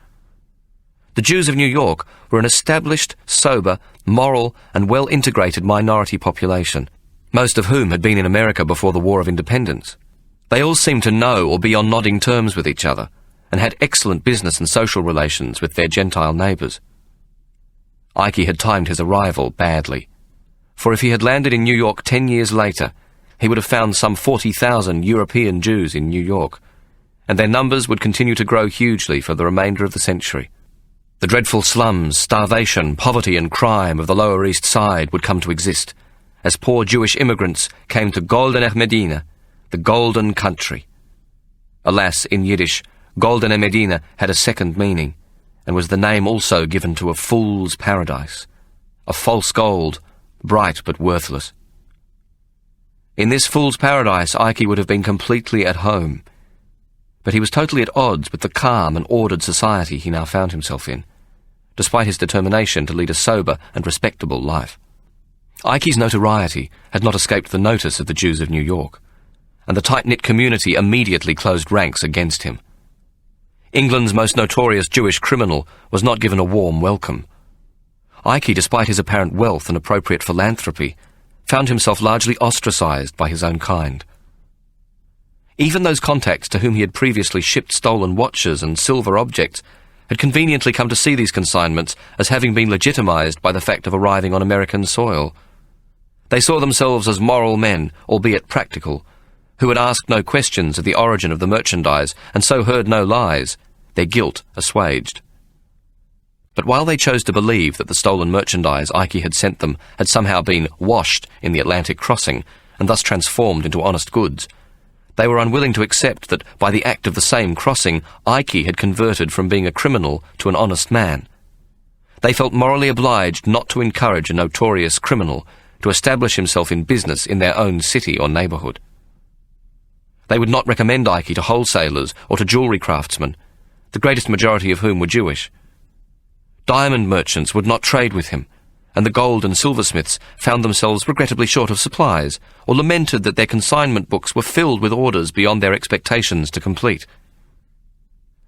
The Jews of New York were an established, sober, moral, and well-integrated minority population, most of whom had been in America before the War of Independence. They all seemed to know or be on nodding terms with each other, and had excellent business and social relations with their Gentile neighbours. Ike had timed his arrival badly, for if he had landed in New York 10 years later, he would have found some 40,000 European Jews in New York, and their numbers would continue to grow hugely for the remainder of the century. The dreadful slums, starvation, poverty and crime of the Lower East Side would come to exist, as poor Jewish immigrants came to Golden Medina, the Golden Country. Alas, in Yiddish, Golden Medina had a second meaning, and was the name also given to a fool's paradise, a false gold, bright but worthless. In this fool's paradise, Ike would have been completely at home, but he was totally at odds with the calm and ordered society he now found himself in, despite his determination to lead a sober and respectable life. Ike's notoriety had not escaped the notice of the Jews of New York, and the tight-knit community immediately closed ranks against him. England's most notorious Jewish criminal was not given a warm welcome. Ike, despite his apparent wealth and appropriate philanthropy, found himself largely ostracized by his own kind. Even those contacts to whom he had previously shipped stolen watches and silver objects had conveniently come to see these consignments as having been legitimized by the fact of arriving on American soil. They saw themselves as moral men, albeit practical, who had asked no questions of the origin of the merchandise and so heard no lies, their guilt assuaged. But while they chose to believe that the stolen merchandise Ike had sent them had somehow been washed in the Atlantic crossing and thus transformed into honest goods, they were unwilling to accept that by the act of the same crossing, Ike had converted from being a criminal to an honest man. They felt morally obliged not to encourage a notorious criminal to establish himself in business in their own city or neighbourhood. They would not recommend Ike to wholesalers or to jewellery craftsmen, the greatest majority of whom were Jewish. Diamond merchants would not trade with him, and the gold and silversmiths found themselves regrettably short of supplies, or lamented that their consignment books were filled with orders beyond their expectations to complete.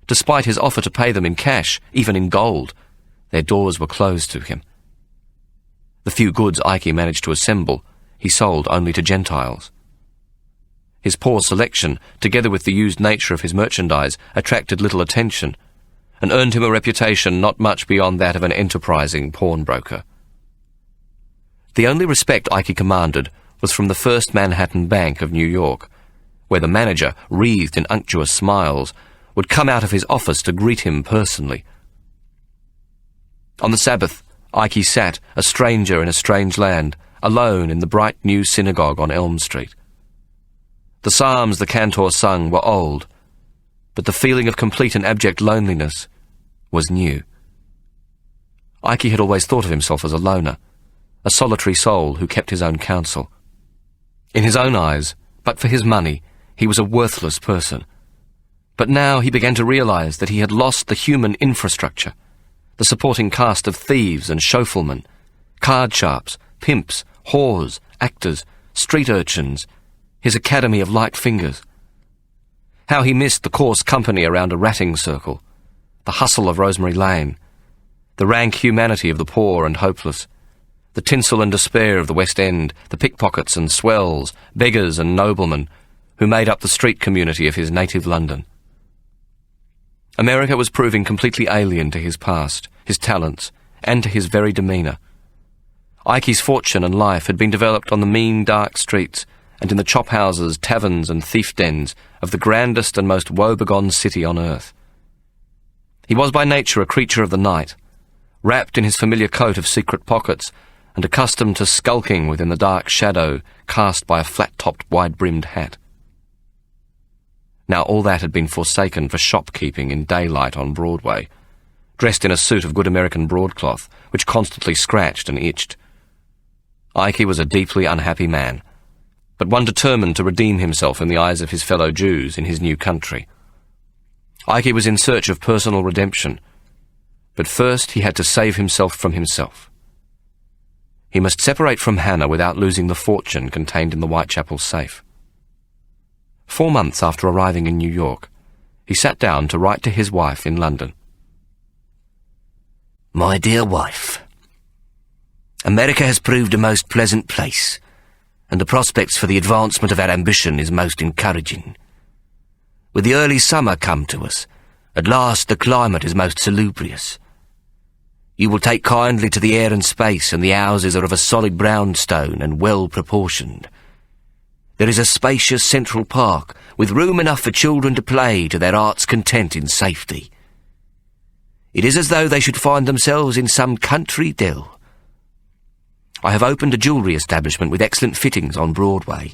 Despite his offer to pay them in cash, even in gold, their doors were closed to him. The few goods Ike managed to assemble, he sold only to Gentiles. His poor selection, together with the used nature of his merchandise, attracted little attention, and earned him a reputation not much beyond that of an enterprising pawnbroker. The only respect Ike commanded was from the First Manhattan Bank of New York, where the manager, wreathed in unctuous smiles, would come out of his office to greet him personally. On the Sabbath, Ike sat, a stranger in a strange land, alone in the bright new synagogue on Elm Street. The psalms the cantor sung were old, but the feeling of complete and abject loneliness was new. Ike had always thought of himself as a loner, a solitary soul who kept his own counsel. In his own eyes, but for his money, he was a worthless person. But now he began to realize that he had lost the human infrastructure, the supporting cast of thieves and chauffeurmen, card sharps, pimps, whores, actors, street urchins, his academy of light fingers. How he missed the coarse company around a ratting circle, the hustle of Rosemary Lane, the rank humanity of the poor and hopeless, the tinsel and despair of the West End, the pickpockets and swells, beggars and noblemen, who made up the street community of his native London. America was proving completely alien to his past, his talents, and to his very demeanour. Ike's fortune and life had been developed on the mean, dark streets and in the chop-houses, taverns and thief-dens of the grandest and most woe-begone city on earth. He was by nature a creature of the night, wrapped in his familiar coat of secret pockets and accustomed to skulking within the dark shadow cast by a flat-topped, wide-brimmed hat. Now all that had been forsaken for shopkeeping in daylight on Broadway, dressed in a suit of good American broadcloth, which constantly scratched and itched. Ike was a deeply unhappy man, but one determined to redeem himself in the eyes of his fellow Jews in his new country. Ike was in search of personal redemption, but first he had to save himself from himself. He must separate from Hannah without losing the fortune contained in the Whitechapel safe. 4 months after arriving in New York, he sat down to write to his wife in London. My dear wife, America has proved a most pleasant place, and the prospects for the advancement of our ambition is most encouraging. With the early summer come to us, at last the climate is most salubrious. You will take kindly to the air and space, and the houses are of a solid brownstone and well proportioned. There is a spacious central park, with room enough for children to play to their heart's content in safety. It is as though they should find themselves in some country dell. I have opened a jewellery establishment with excellent fittings on Broadway,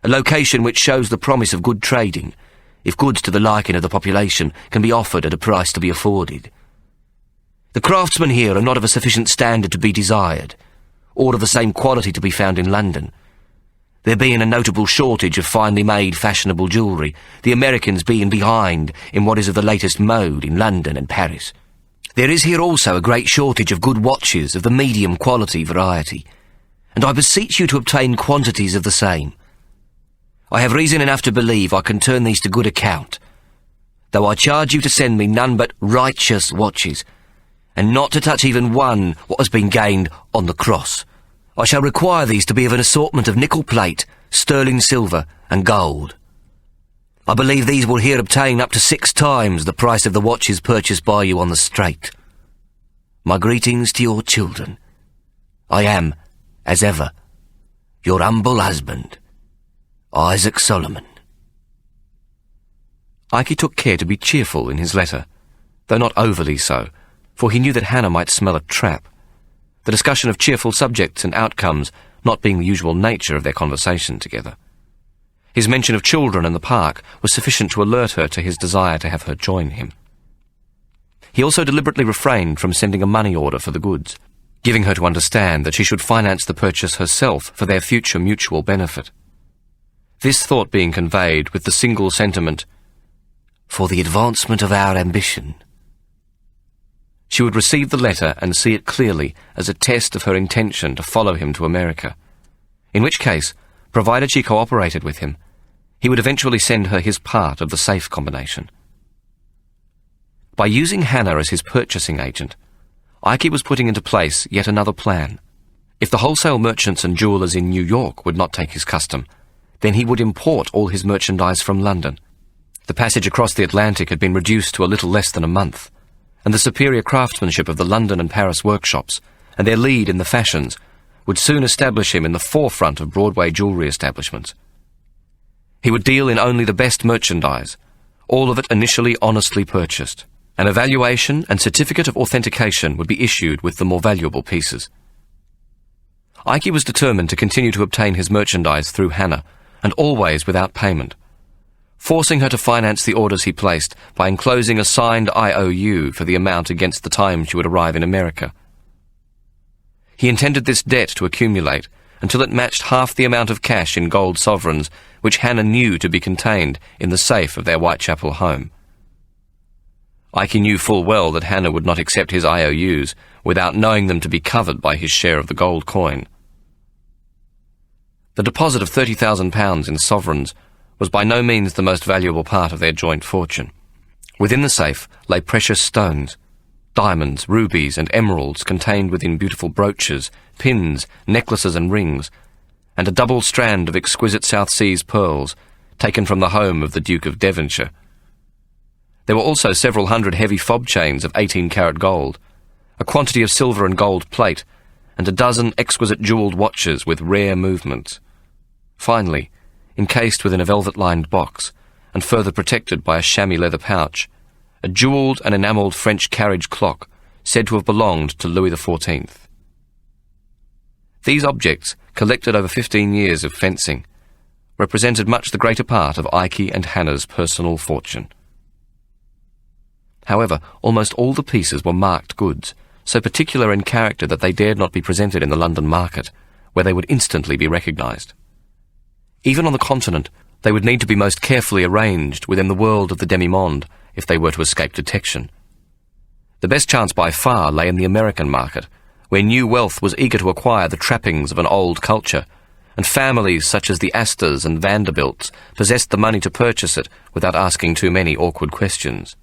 a location which shows the promise of good trading, if goods to the liking of the population can be offered at a price to be afforded. The craftsmen here are not of a sufficient standard to be desired, or of the same quality to be found in London. There being a notable shortage of finely made fashionable jewellery, the Americans being behind in what is of the latest mode in London and Paris. There is here also a great shortage of good watches of the medium quality variety, and I beseech you to obtain quantities of the same. I have reason enough to believe I can turn these to good account, though I charge you to send me none but righteous watches, and not to touch even one what has been gained on the cross. I shall require these to be of an assortment of nickel plate, sterling silver, and gold. I believe these will here obtain up to 6 times the price of the watches purchased by you on the straight. My greetings to your children. I am, as ever, your humble husband, Isaac Solomon. Ike took care to be cheerful in his letter, though not overly so, for he knew that Hannah might smell a trap, the discussion of cheerful subjects and outcomes not being the usual nature of their conversation together. His mention of children in the park was sufficient to alert her to his desire to have her join him. He also deliberately refrained from sending a money order for the goods, giving her to understand that she should finance the purchase herself for their future mutual benefit. This thought being conveyed with the single sentiment, "For the advancement of our ambition." She would receive the letter and see it clearly as a test of her intention to follow him to America, in which case, provided she cooperated with him, he would eventually send her his part of the safe combination. By using Hannah as his purchasing agent, Ike was putting into place yet another plan. If the wholesale merchants and jewellers in New York would not take his custom, then he would import all his merchandise from London. The passage across the Atlantic had been reduced to a little less than a month, and the superior craftsmanship of the London and Paris workshops, and their lead in the fashions, would soon establish him in the forefront of Broadway jewellery establishments. He would deal in only the best merchandise, all of it initially honestly purchased. An evaluation and certificate of authentication would be issued with the more valuable pieces. Ike was determined to continue to obtain his merchandise through Hannah, and always without payment, forcing her to finance the orders he placed by enclosing a signed IOU for the amount against the time she would arrive in America. He intended this debt to accumulate until it matched half the amount of cash in gold sovereigns which Hannah knew to be contained in the safe of their Whitechapel home. Ike knew full well that Hannah would not accept his IOUs without knowing them to be covered by his share of the gold coin. The deposit of £30,000 in sovereigns was by no means the most valuable part of their joint fortune. Within the safe lay precious stones, diamonds, rubies, and emeralds contained within beautiful brooches, pins, necklaces and rings, and a double strand of exquisite South Seas pearls taken from the home of the Duke of Devonshire. There were also several hundred heavy fob chains of 18-carat gold, a quantity of silver and gold plate, and a dozen exquisite jewelled watches with rare movements. Finally, encased within a velvet-lined box, and further protected by a chamois leather pouch, a jewelled and enamelled French carriage clock said to have belonged to Louis XIV. These objects, collected over 15 years of fencing, represented much the greater part of Ike and Hannah's personal fortune. However, almost all the pieces were marked goods, so particular in character that they dared not be presented in the London market, where they would instantly be recognised. Even on the continent, they would need to be most carefully arranged within the world of the demi-monde if they were to escape detection. The best chance by far lay in the American market, where new wealth was eager to acquire the trappings of an old culture, and families such as the Astors and Vanderbilts possessed the money to purchase it without asking too many awkward questions.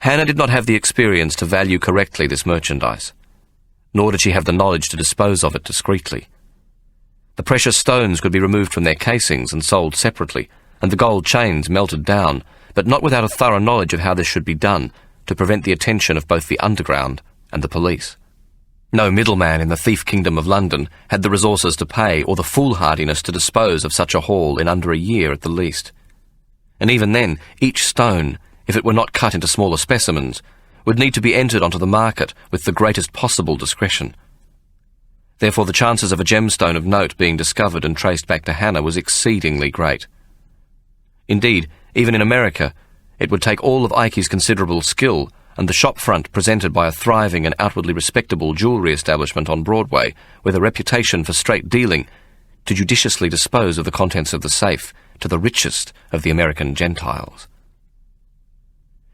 Hannah did not have the experience to value correctly this merchandise, nor did she have the knowledge to dispose of it discreetly. The precious stones could be removed from their casings and sold separately, and the gold chains melted down, but not without a thorough knowledge of how this should be done to prevent the attention of both the underground and the police. No middleman in the thief kingdom of London had the resources to pay or the foolhardiness to dispose of such a haul in under a year at the least. And even then, each stone, if it were not cut into smaller specimens, would need to be entered onto the market with the greatest possible discretion. Therefore the chances of a gemstone of note being discovered and traced back to Hannah was exceedingly great. Indeed, even in America, it would take all of Ike's considerable skill and the shop front presented by a thriving and outwardly respectable jewellery establishment on Broadway with a reputation for straight dealing to judiciously dispose of the contents of the safe to the richest of the American Gentiles.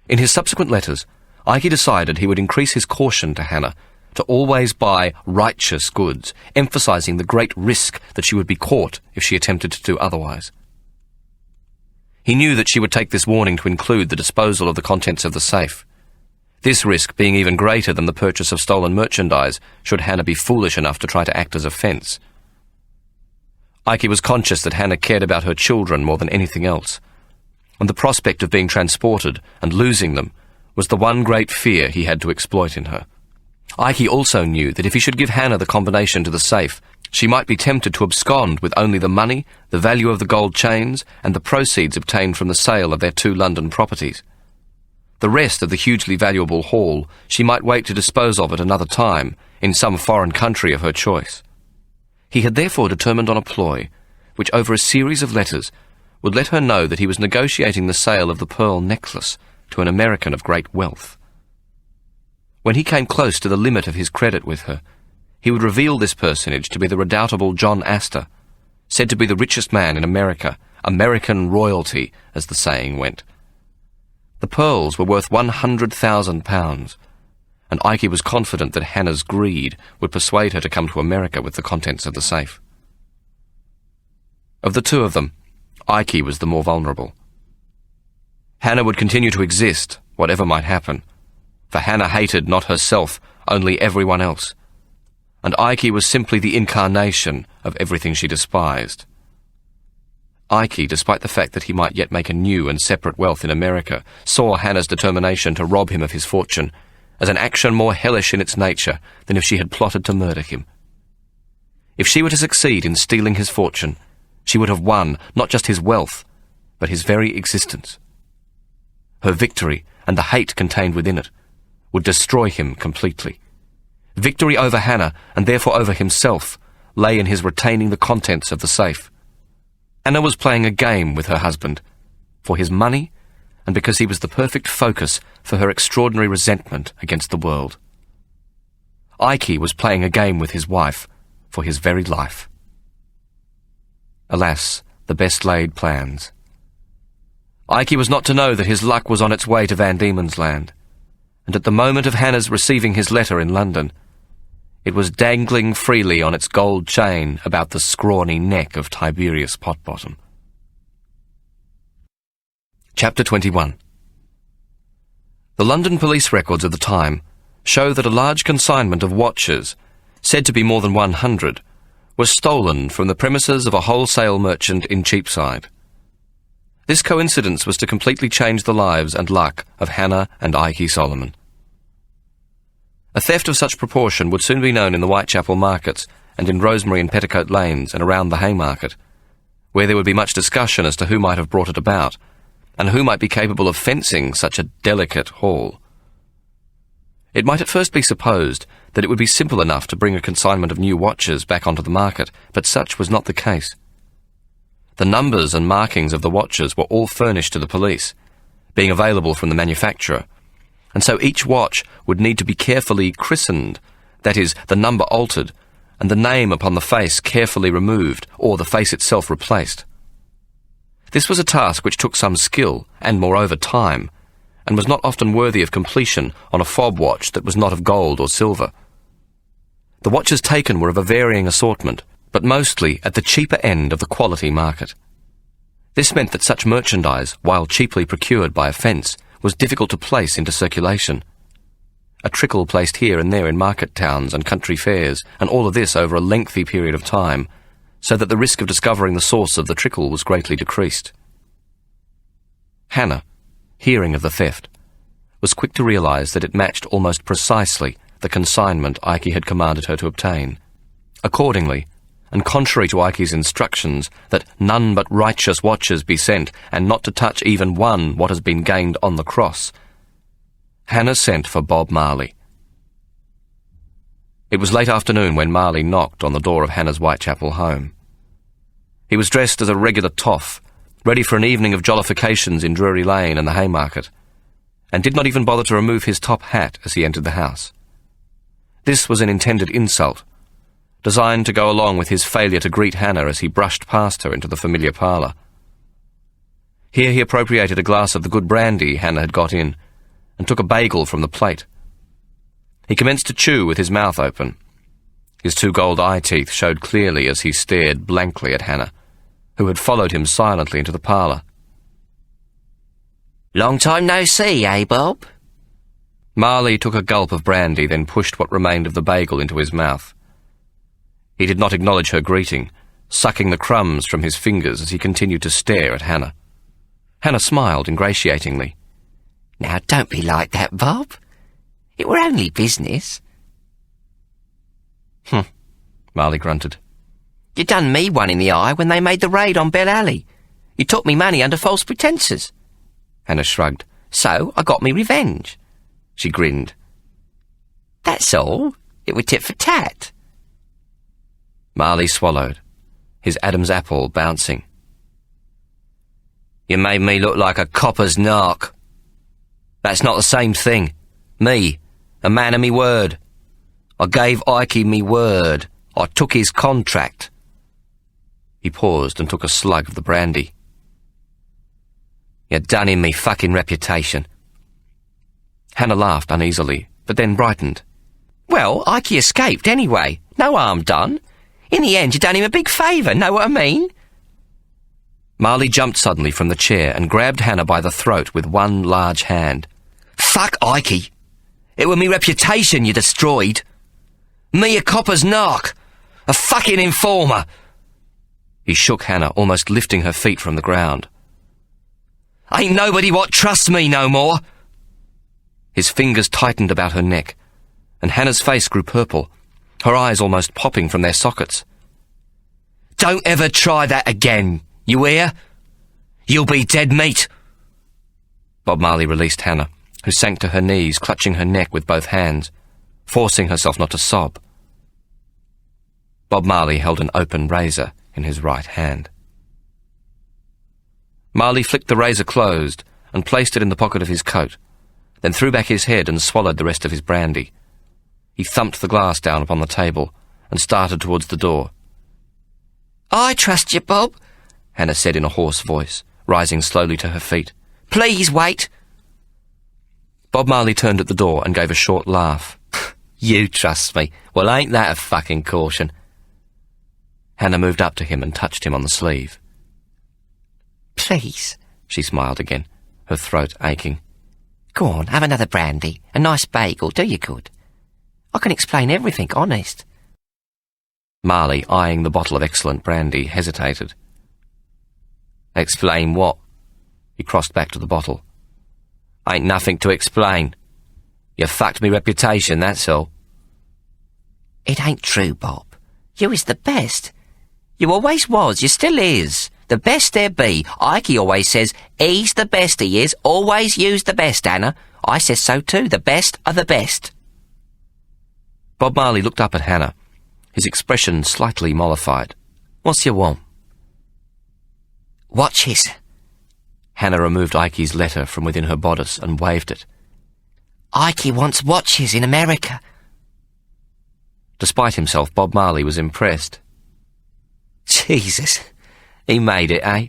In his subsequent letters, Ike decided he would increase his caution to Hannah to always buy righteous goods, emphasizing the great risk that she would be caught if she attempted to do otherwise. He knew that she would take this warning to include the disposal of the contents of the safe, this risk being even greater than the purchase of stolen merchandise should Hannah be foolish enough to try to act as a fence. Ike was conscious that Hannah cared about her children more than anything else, and the prospect of being transported and losing them was the one great fear he had to exploit in her. Ike also knew that if he should give Hannah the combination to the safe, she might be tempted to abscond with only the money, the value of the gold chains, and the proceeds obtained from the sale of their 2 London properties. The rest of the hugely valuable haul she might wait to dispose of at another time, in some foreign country of her choice. He had therefore determined on a ploy, which over a series of letters would let her know that he was negotiating the sale of the pearl necklace to an American of great wealth. When he came close to the limit of his credit with her, he would reveal this personage to be the redoubtable John Astor, said to be the richest man in America, American royalty, as the saying went. The pearls were worth £100,000, and Ikey was confident that Hannah's greed would persuade her to come to America with the contents of the safe. Of the two of them, Ikey was the more vulnerable. Hannah would continue to exist, whatever might happen, for Hannah hated not herself, only everyone else, and Ikey was simply the incarnation of everything she despised. Ikey, despite the fact that he might yet make a new and separate wealth in America, saw Hannah's determination to rob him of his fortune as an action more hellish in its nature than if she had plotted to murder him. If she were to succeed in stealing his fortune, she would have won not just his wealth, but his very existence. Her victory, and the hate contained within it, would destroy him completely. Victory over Hannah, and therefore over himself, lay in his retaining the contents of the safe. Hannah was playing a game with her husband, for his money, and because he was the perfect focus for her extraordinary resentment against the world. Ikey was playing a game with his wife, for his very life. Alas, the best-laid plans. Ikey was not to know that his luck was on its way to Van Diemen's Land, and at the moment of Hannah's receiving his letter in London, it was dangling freely on its gold chain about the scrawny neck of Tiberius Potbottom. Chapter 21. The London police records of the time show that a large consignment of watches, said to be more than 100, was stolen from the premises of a wholesale merchant in Cheapside. This coincidence was to completely change the lives and luck of Hannah and Ikey Solomon. A theft of such proportion would soon be known in the Whitechapel markets and in Rosemary and Petticoat lanes and around the Haymarket, where there would be much discussion as to who might have brought it about, and who might be capable of fencing such a delicate haul. It might at first be supposed that it would be simple enough to bring a consignment of new watches back onto the market, but such was not the case. The numbers and markings of the watches were all furnished to the police, being available from the manufacturer, and so each watch would need to be carefully christened, that is, the number altered, and the name upon the face carefully removed, or the face itself replaced. This was a task which took some skill, and moreover time, and was not often worthy of completion on a fob watch that was not of gold or silver. The watches taken were of a varying assortment, but mostly at the cheaper end of the quality market. This meant that such merchandise, while cheaply procured by a fence, was difficult to place into circulation. A trickle placed here and there in market towns and country fairs, and all of this over a lengthy period of time, so that the risk of discovering the source of the trickle was greatly decreased. Hannah, hearing of the theft, was quick to realize that it matched almost precisely the consignment Ikey had commanded her to obtain. Accordingly, and contrary to Ikey's instructions that none but righteous watches be sent, and not to touch even one what has been gained on the cross, Hannah sent for Bob Marley. It was late afternoon when Marley knocked on the door of Hannah's Whitechapel home. He was dressed as a regular toff, ready for an evening of jollifications in Drury Lane and the Haymarket, and did not even bother to remove his top hat as he entered the house. This was an intended insult, designed to go along with his failure to greet Hannah as he brushed past her into the familiar parlour. Here he appropriated a glass of the good brandy Hannah had got in, and took a bagel from the plate. He commenced to chew with his mouth open. His 2 gold eye teeth showed clearly as he stared blankly at Hannah, who had followed him silently into the parlour. Long time no see, eh, Bob? Marley took a gulp of brandy, then pushed what remained of the bagel into his mouth. He did not acknowledge her greeting, sucking the crumbs from his fingers as he continued to stare at Hannah. Hannah smiled ingratiatingly. Now, don't be like that, Bob. It were only business. Marley grunted. You done me one in the eye when they made the raid on Bell Alley. You took me money under false pretences. Hannah shrugged, So I got me revenge." She grinned. "That's all. It was tit for tat." Marley swallowed, his Adam's apple bouncing. "You made me look like a copper's narc. That's not the same thing. Me, a man of me word. I gave Ikey me word. I took his contract." He paused and took a slug of the brandy. "You're done in me fucking reputation." Hannah laughed uneasily, but then brightened. "Well, Ikey escaped anyway. No harm done. In the end, you done him a big favour, know what I mean?" Marley jumped suddenly from the chair and grabbed Hannah by the throat with one large hand. "Fuck Ikey. It was me reputation you destroyed. Me a copper's narc. A fucking informer." He shook Hannah, almost lifting her feet from the ground. "Ain't nobody what trusts me no more." His fingers tightened about her neck, and Hannah's face grew purple, her eyes almost popping from their sockets. "Don't ever try that again, you hear? You'll be dead meat." Bob Marley released Hannah, who sank to her knees, clutching her neck with both hands, forcing herself not to sob. Bob Marley held an open razor in his right hand. Marley flicked the razor closed and placed it in the pocket of his coat, then threw back his head and swallowed the rest of his brandy. He thumped the glass down upon the table and started towards the door. "I trust you, Bob," Hannah said in a hoarse voice, rising slowly to her feet. "Please wait." Bob Marley turned at the door and gave a short laugh. "You trust me? Well, ain't that a fucking caution?" Hannah moved up to him and touched him on the sleeve. "Please," she smiled again, her throat aching. "Go on, have another brandy. A nice bagel, do you good? I can explain everything, honest." Marley, eyeing the bottle of excellent brandy, hesitated. "Explain what?" He crossed back to the bottle. "Ain't nothing to explain. You fucked me reputation, that's all." "It ain't true, Bob. You is the best. You always was, you still is. The best there be. Ikey always says, he's the best he is. Always use the best, Hannah. I says so too. The best of the best." Bob Marley looked up at Hannah, his expression slightly mollified. "What's you want?" "Watches." Hannah removed Ikey's letter from within her bodice and waved it. "Ikey wants watches in America." Despite himself, Bob Marley was impressed. "Jesus, he made it, eh?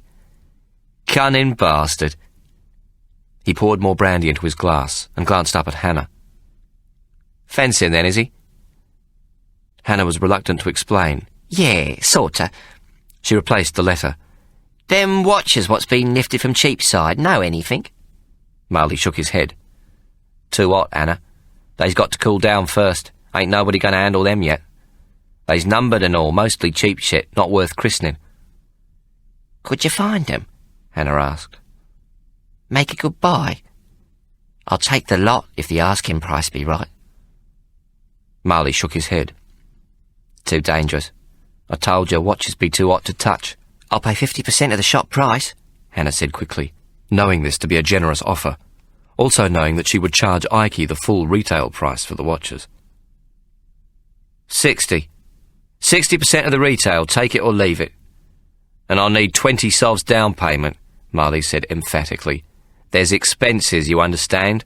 Cunning bastard." He poured more brandy into his glass and glanced up at Hannah. "Fencing then, is he?" Hannah was reluctant to explain. "Yeah, sorta." She replaced the letter. "Them watches what's been lifted from Cheapside, know anything?" Marley shook his head. "Too hot, Hannah. They's got to cool down first. Ain't nobody gonna handle them yet. They's numbered and all, mostly cheap shit, not worth christening." "Could you find them?" Hannah asked. "Make a good buy? I'll take the lot if the asking price be right." Marley shook his head. "Too dangerous. I told you watches be too hot to touch." "I'll pay 50% of the shop price," Hannah said quickly, knowing this to be a generous offer, also knowing that she would charge Ikey the full retail price for the watches. 60% of the retail, take it or leave it. And I'll need 20 sovs down payment," Marley said emphatically. "There's expenses, you understand?"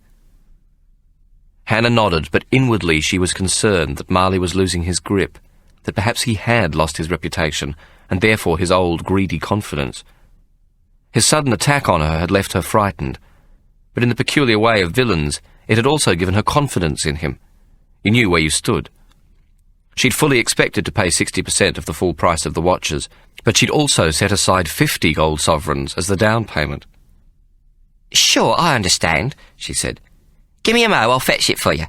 Hannah nodded, but inwardly she was concerned that Marley was losing his grip, that perhaps he had lost his reputation, and therefore his old greedy confidence. His sudden attack on her had left her frightened, but in the peculiar way of villains, it had also given her confidence in him. You knew where you stood. She'd fully expected to pay 60% of the full price of the watches, but she'd also set aside 50 gold sovereigns as the down payment. "Sure, I understand," she said. "Give me a mo, I'll fetch it for you."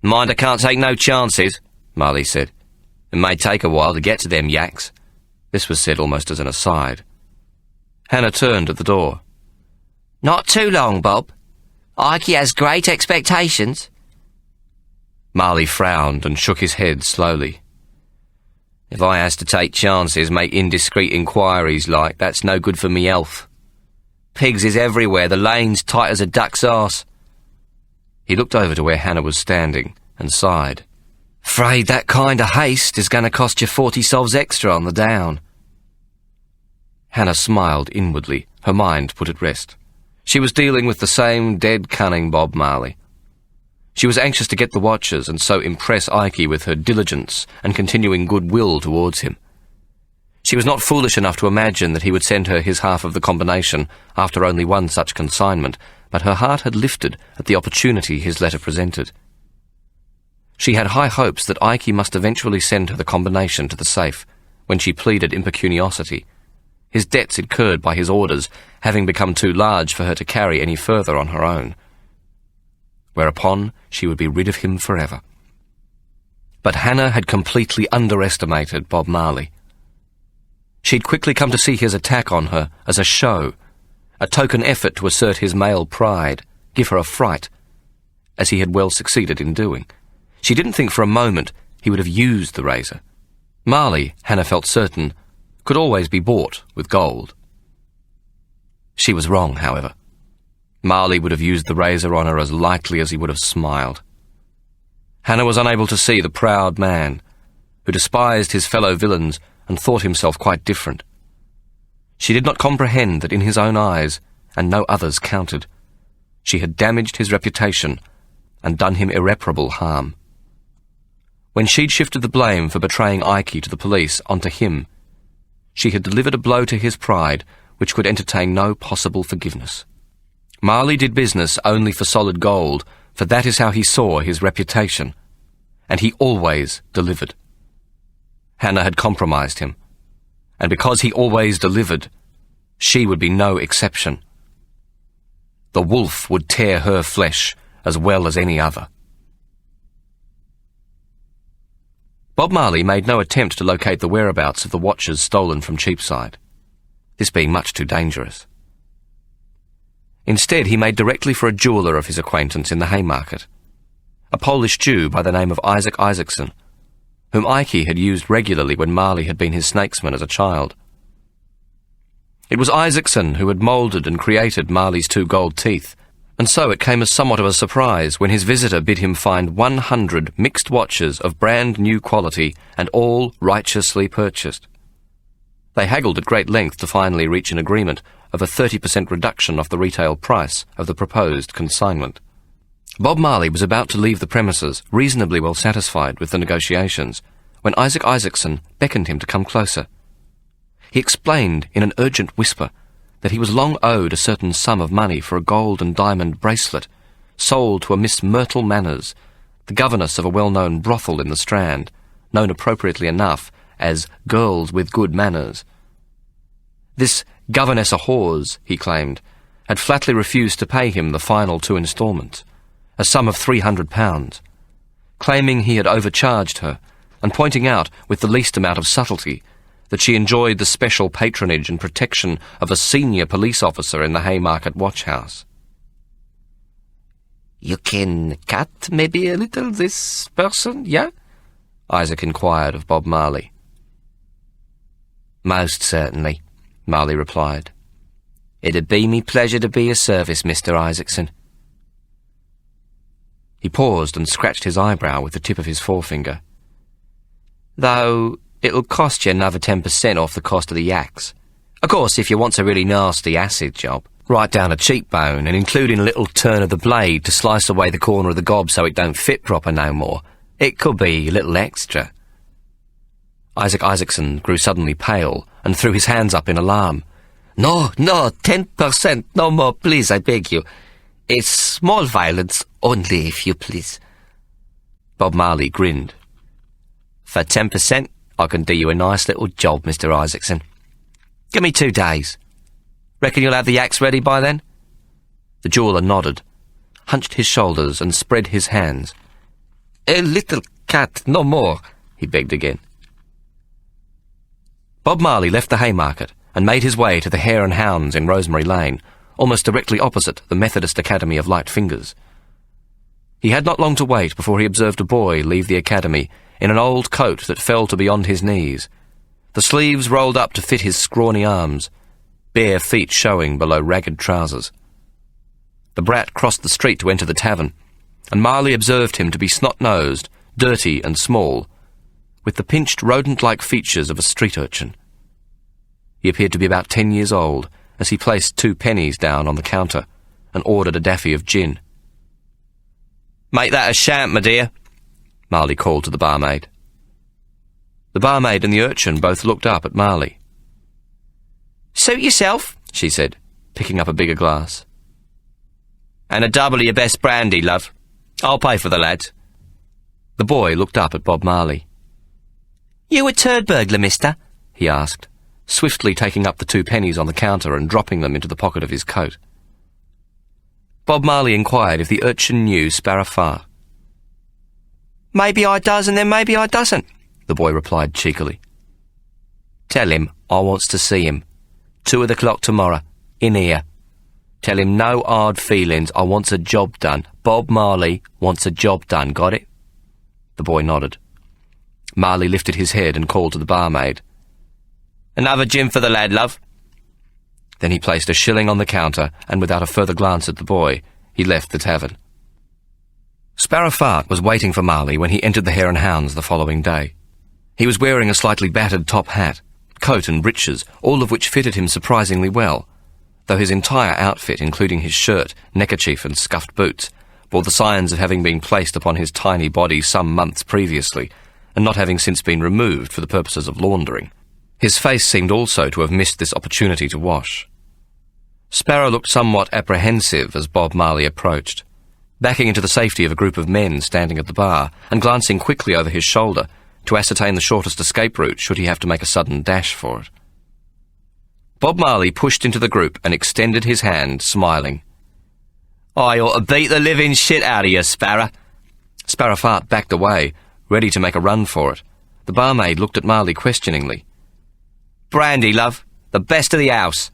"Mind I can't take no chances," Marley said. "It may take a while to get to them yaks." This was said almost as an aside. Hannah turned at the door. "Not too long, Bob. Ikey has great expectations." Marley frowned and shook his head slowly. "If I has to take chances, make indiscreet inquiries like, that's no good for me health. pigs is everywhere. The lane's tight as a duck's arse. He looked over to where Hannah was standing and sighed. Afraid that kind of haste is going to cost you 40 sovs extra on the down. Hannah smiled inwardly, her mind put at rest. She was dealing with the same dead cunning Bob Marley. She was anxious to get the watches and so impress Ikey with her diligence and continuing goodwill towards him. She was not foolish enough to imagine that he would send her his half of the combination after only one such consignment, but her heart had lifted at the opportunity his letter presented. She had high hopes that Ikey must eventually send her the combination to the safe, when she pleaded impecuniosity, his debts incurred by his orders having become too large for her to carry any further on her own. Whereupon she would be rid of him forever. But Hannah had completely underestimated Bob Marley. She'd quickly come to see his attack on her as a show, a token effort to assert his male pride, give her a fright, as he had well succeeded in doing. She didn't think for a moment he would have used the razor. Marley, Hannah felt certain, could always be bought with gold. She was wrong, however. Marley would have used the razor on her as lightly as he would have smiled. Hannah was unable to see the proud man, who despised his fellow villains and thought himself quite different. She did not comprehend that in his own eyes, and no others counted, she had damaged his reputation and done him irreparable harm. When she'd shifted the blame for betraying Ikey to the police onto him, she had delivered a blow to his pride which could entertain no possible forgiveness. Marley did business only for solid gold, for that is how he saw his reputation, and he always delivered. Hannah had compromised him, and because he always delivered, she would be no exception. The wolf would tear her flesh as well as any other. Bob Marley made no attempt to locate the whereabouts of the watches stolen from Cheapside, this being much too dangerous. Instead, he made directly for a jeweller of his acquaintance in the Haymarket, a Polish Jew by the name of Isaac Isaacson, whom Ikey had used regularly when Marley had been his snakesman as a child. It was Isaacson who had moulded and created Marley's 2 gold teeth, and so it came as somewhat of a surprise when his visitor bid him find 100 mixed watches of brand new quality and all righteously purchased. They haggled at great length to finally reach an agreement of a 30% reduction off the retail price of the proposed consignment. Bob Marley was about to leave the premises, reasonably well satisfied with the negotiations, when Isaac Isaacson beckoned him to come closer. He explained in an urgent whisper that he was long owed a certain sum of money for a gold and diamond bracelet sold to a Miss Myrtle Manners, the governess of a well-known brothel in the Strand, known appropriately enough as Girls with Good Manners. This governess a whores, he claimed, had flatly refused to pay him the final 2 instalments, a sum of £300, claiming he had overcharged her, and pointing out with the least amount of subtlety that she enjoyed the special patronage and protection of a senior police officer in the Haymarket watch house. You can cut maybe a little this person, yeah? Isaac inquired of Bob Marley. Most certainly, Marley replied. It'd be me pleasure to be of service, Mr. Isaacson. He paused and scratched his eyebrow with the tip of his forefinger. Though it'll cost you another 10% off the cost of the yaks. Of course, if you want a really nasty acid job, right down a cheekbone and including a little turn of the blade to slice away the corner of the gob so it don't fit proper no more, it could be a little extra. Isaac Isaacson grew suddenly pale and threw his hands up in alarm. No, 10%, no more, please, I beg you. It's small violence only, if you please. Bob Marley grinned. For 10%, I can do you a nice little job, Mr. Isaacson. Give me 2 days. Reckon you'll have the axe ready by then? The jeweller nodded, hunched his shoulders and spread his hands. A little cat, no more, he begged again. Bob Marley left the Haymarket and made his way to the Hare and Hounds in Rosemary Lane, almost directly opposite the Methodist Academy of Light Fingers. He had not long to wait before he observed a boy leave the academy in an old coat that fell to beyond his knees, the sleeves rolled up to fit his scrawny arms, bare feet showing below ragged trousers. The brat crossed the street to enter the tavern, and Marley observed him to be snot-nosed, dirty and small, with the pinched rodent-like features of a street urchin. He appeared to be about 10 years old, as he placed 2 pennies down on the counter and ordered a daffy of gin. "Make that a shant, my dear," Marley called to the barmaid. The barmaid and the urchin both looked up at Marley. "Suit yourself," she said, picking up a bigger glass. "And a double of your best brandy, love. I'll pay for the lads." The boy looked up at Bob Marley. "You a turd burglar, mister?" he asked, swiftly taking up the 2 pennies on the counter and dropping them into the pocket of his coat. Bob Marley inquired if the urchin knew Sparrow Fart. "Maybe I does and then maybe I doesn't," the boy replied cheekily. "Tell him I wants to see him. 2 o'clock tomorrow, in here. Tell him no hard feelings, I wants a job done. Bob Marley wants a job done, got it?" The boy nodded. Marley lifted his head and called to the barmaid. "Another gin for the lad, love." Then he placed a shilling on the counter, and without a further glance at the boy, he left the tavern. Sparrow Fart was waiting for Marley when he entered the Hare and Hounds the following day. He was wearing a slightly battered top hat, coat and breeches, all of which fitted him surprisingly well, though his entire outfit, including his shirt, neckerchief and scuffed boots, bore the signs of having been placed upon his tiny body some months previously, and not having since been removed for the purposes of laundering. His face seemed also to have missed this opportunity to wash. Sparrow looked somewhat apprehensive as Bob Marley approached, backing into the safety of a group of men standing at the bar and glancing quickly over his shoulder to ascertain the shortest escape route should he have to make a sudden dash for it. Bob Marley pushed into the group and extended his hand, smiling. "I ought to beat the living shit out of you, Sparrow." Sparrow Fart backed away, ready to make a run for it. The barmaid looked at Marley questioningly. "Brandy, love. The best of the house."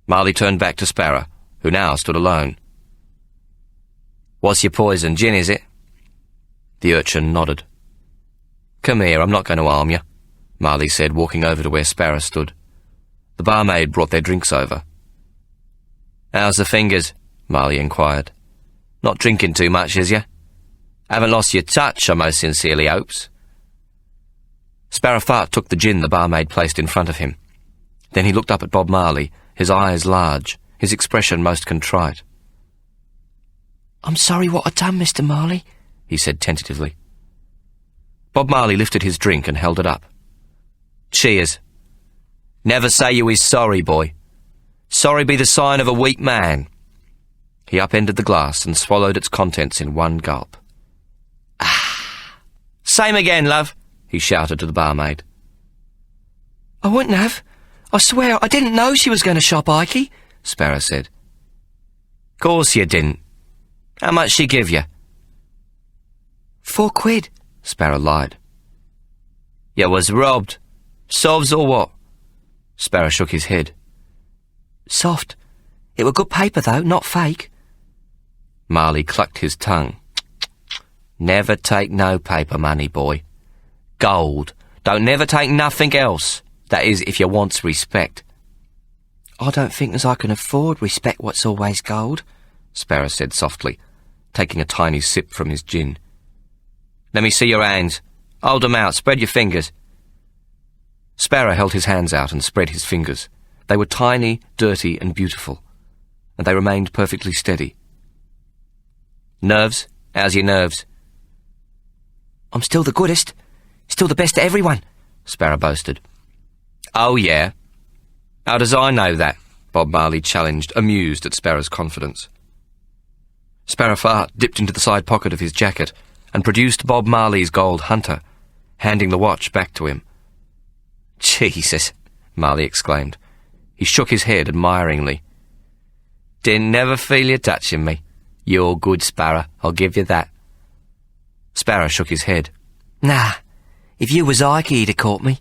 Marley turned back to Sparrow, who now stood alone. "What's your poison? Gin, is it?" The urchin nodded. "Come here, I'm not going to harm you," Marley said, walking over to where Sparrow stood. The barmaid brought their drinks over. "How's the fingers?" Marley inquired. "Not drinking too much, is you? Haven't lost your touch, I most sincerely hopes." Sparrow Fart took the gin the barmaid placed in front of him. Then he looked up at Bob Marley, his eyes large, his expression most contrite. "I'm sorry what I done, Mr. Marley," he said tentatively. Bob Marley lifted his drink and held it up. "Cheers. Never say you is sorry, boy. Sorry be the sign of a weak man." He upended the glass and swallowed its contents in one gulp. "Ah! Same again, love," he shouted to the barmaid. "I wouldn't have. I swear I didn't know she was going to shop Ikey," Sparrow said. "Course you didn't. How much she give you?" £4, Sparrow lied. "You was robbed. Sovs or what?" Sparrow shook his head. "Soft. It were good paper, though, not fake." Marley clucked his tongue. "Never take no paper money, boy. Gold. Don't never take nothing else. That is, if you wants respect." "I don't think as I can afford respect what's always gold," Sparrow said softly, taking a tiny sip from his gin. "Let me see your hands. Hold them out. Spread your fingers." Sparrow held his hands out and spread his fingers. They were tiny, dirty and beautiful, and they remained perfectly steady. "Nerves? How's your nerves?" "I'm still the goodest. Still the best of everyone," Sparrow boasted. "Oh, yeah? How does I know that?" Bob Marley challenged, amused at Sparrow's confidence. Sparrow Fart dipped into the side pocket of his jacket and produced Bob Marley's gold hunter, handing the watch back to him. "Jesus," Marley exclaimed. He shook his head admiringly. "Didn't never feel you touching me. You're good, Sparrow, I'll give you that." Sparrow shook his head. "Nah, if you was Ikey, he'd have caught me.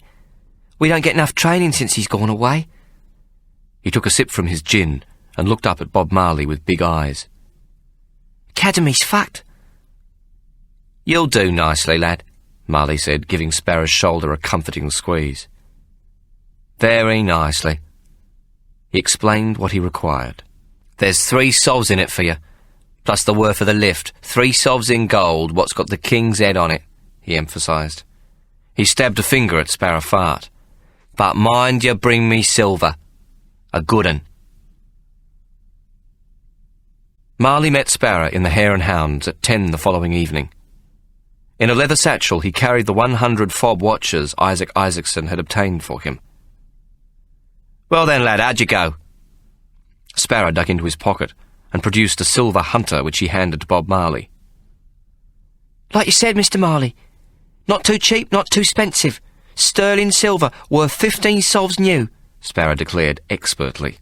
We don't get enough training since he's gone away." He took a sip from his gin and looked up at Bob Marley with big eyes. "Academy's fucked." "You'll do nicely, lad," Marley said, giving Sparrow's shoulder a comforting squeeze. "Very nicely. He explained what he required. "There's 3 sovs in it for you, plus the worth of the lift. 3 sovs in gold, what's got the king's head on it," he emphasised. He stabbed a finger at Sparrow Fart. "But mind you bring me silver. A good 'un." Marley met Sparrow in the Hare and Hounds at 10 the following evening. In a leather satchel he carried the 100 fob watches Isaac Isaacson had obtained for him. "Well then, lad, how'd you go?" Sparrow dug into his pocket and produced a silver hunter which he handed to Bob Marley. "Like you said, Mr. Marley. Not too cheap, not too expensive. Sterling silver, worth 15 sovs new," Sparrow declared expertly.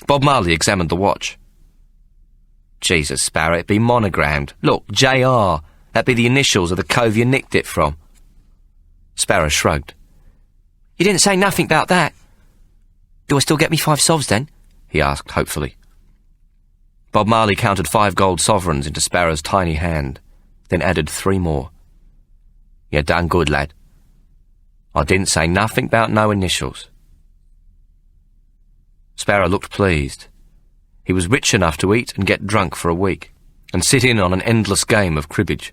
Bob Marley examined the watch. "Jesus, Sparrow, it'd be monogrammed. Look, J.R. That'd be the initials of the cove you nicked it from." Sparrow shrugged. "You didn't say nothing about that. Do I still get me 5 sovs then?" he asked hopefully. Bob Marley counted 5 gold sovereigns into Sparrow's tiny hand, then added 3 more. "You done good, lad. I didn't say nothing about no initials." Sparrow looked pleased. He was rich enough to eat and get drunk for a week, and sit in on an endless game of cribbage.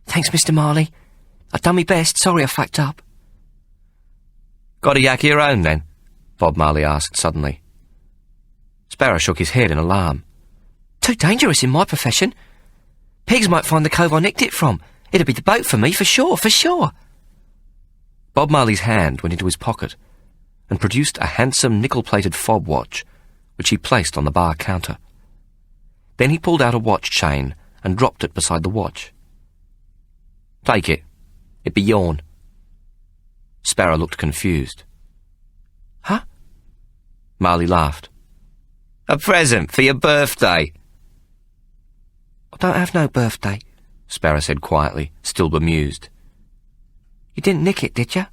"Thanks, Mr. Marley. I done me best. Sorry I fucked up." "Got a yak of your own, then?" Bob Marley asked suddenly. Sparrow shook his head in alarm. "Too dangerous in my profession. Pigs might find the cove I nicked it from. It'd be the boat for me, for sure, for sure." Bob Marley's hand went into his pocket and produced a handsome nickel-plated fob watch, which he placed on the bar counter. Then he pulled out a watch chain and dropped it beside the watch. "Take it. It be yourn." Sparrow looked confused. "Huh?" Marley laughed. "A present for your birthday." "I don't have no birthday," Sparrow said quietly, still bemused. "You didn't nick it, did you?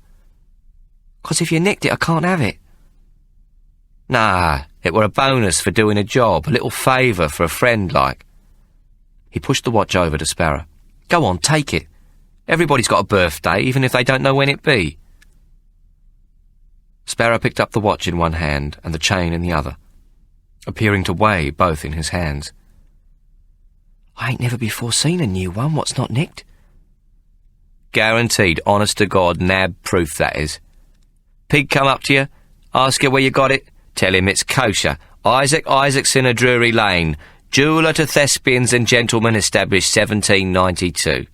'Cause if you nicked it, I can't have it." "Nah, it were a bonus for doing a job, a little favour for a friend like." He pushed the watch over to Sparrow. "Go on, take it. Everybody's got a birthday, even if they don't know when it be." Sparrow picked up the watch in one hand and the chain in the other, appearing to weigh both in his hands. "I ain't never before seen a new one what's not nicked." "Guaranteed, honest-to-God, nab proof, that is. Pig come up to you, ask you where you got it, tell him it's kosher. Isaac Isaacson of Drury Lane, jeweller to thespians and gentlemen, established 1792.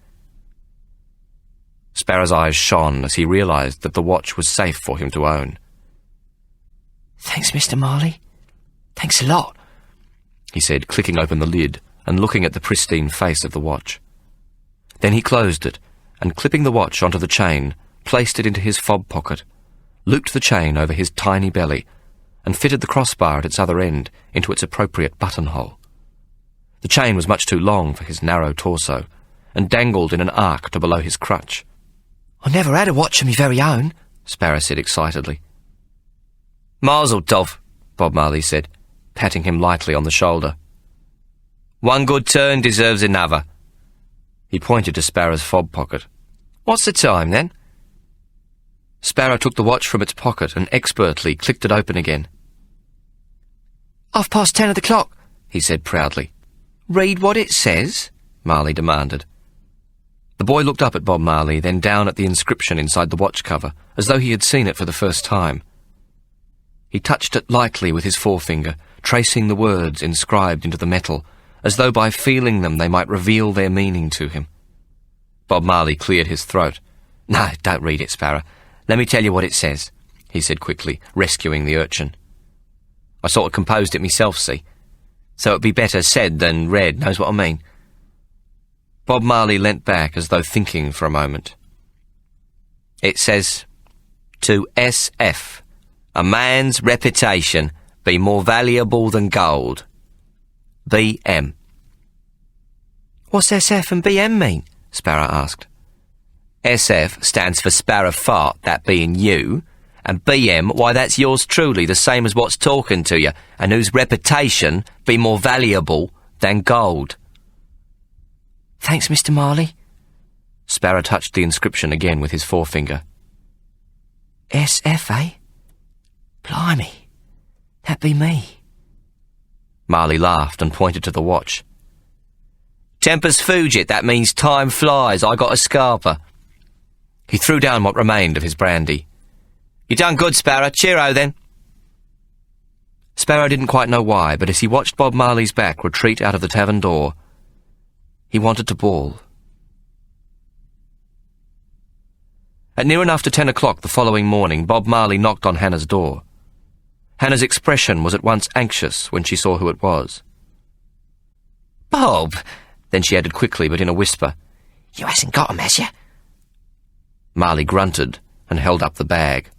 Sparrow's eyes shone as he realised that the watch was safe for him to own. "Thanks, Mr. Marley. Thanks a lot," he said, clicking open the lid and looking at the pristine face of the watch. Then he closed it, and clipping the watch onto the chain, placed it into his fob pocket, looped the chain over his tiny belly, and fitted the crossbar at its other end into its appropriate buttonhole. The chain was much too long for his narrow torso, and dangled in an arc to below his crutch. "I never had a watch of me very own," Sparrow said excitedly. "Mazel tov," Bob Marley said, patting him lightly on the shoulder. "One good turn deserves another." He pointed to Sparrow's fob pocket. "What's the time, then?" Sparrow took the watch from its pocket and expertly clicked it open again. 10:30 of the clock," he said proudly. "Read what it says?" Marley demanded. The boy looked up at Bob Marley, then down at the inscription inside the watch cover, as though he had seen it for the first time. He touched it lightly with his forefinger, tracing the words inscribed into the metal, as though by feeling them they might reveal their meaning to him. Bob Marley cleared his throat. "No, don't read it, Sparrow. Let me tell you what it says," he said quickly, rescuing the urchin. "I sort of composed it myself, see? So it'd be better said than read, knows what I mean?" Bob Marley leant back as though thinking for a moment. "It says, 'To S.F. A man's reputation be more valuable than gold. B.M.' "What's S.F. and B.M. mean?" Sparrow asked. "S.F. stands for Sparrow Fart, that being you, and B.M., why, that's yours truly, the same as what's talking to you, and whose reputation be more valuable than gold." "Thanks, Mr. Marley." Sparrow touched the inscription again with his forefinger. "S.F., eh? Blimey. That be me. Marley laughed and pointed to the watch. Tempus fugit, that means time flies. I got a scarper. He threw down what remained of his brandy. You done good, Sparrow. Cheero, then. Sparrow didn't quite know why, but as he watched Bob Marley's back retreat out of the tavern door, he wanted to bawl. At near enough to 10 o'clock the following morning, Bob Marley knocked on Hannah's door. Hannah's expression was at once anxious when she saw who it was. Bob, Then she added quickly, but in a whisper, you hasn't got 'em, has you? Marley grunted and held up the bag.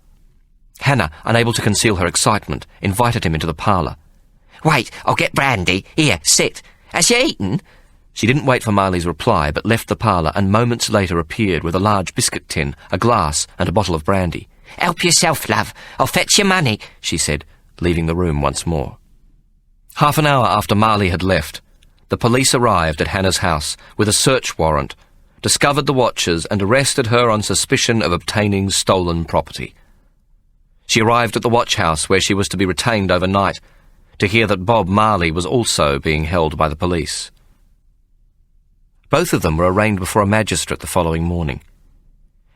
Hannah, unable to conceal her excitement, invited him into the parlour. Wait, I'll get brandy. Here, sit. Has you eaten? She didn't wait for Marley's reply, but left the parlour and moments later appeared with a large biscuit tin, a glass, and a bottle of brandy. Help yourself, love. I'll fetch your money, she said, leaving the room once more. Half an hour after Marley had left, the police arrived at Hannah's house with a search warrant, discovered the watches and arrested her on suspicion of obtaining stolen property. She arrived at the watch house where she was to be retained overnight to hear that Bob Marley was also being held by the police. Both of them were arraigned before a magistrate the following morning,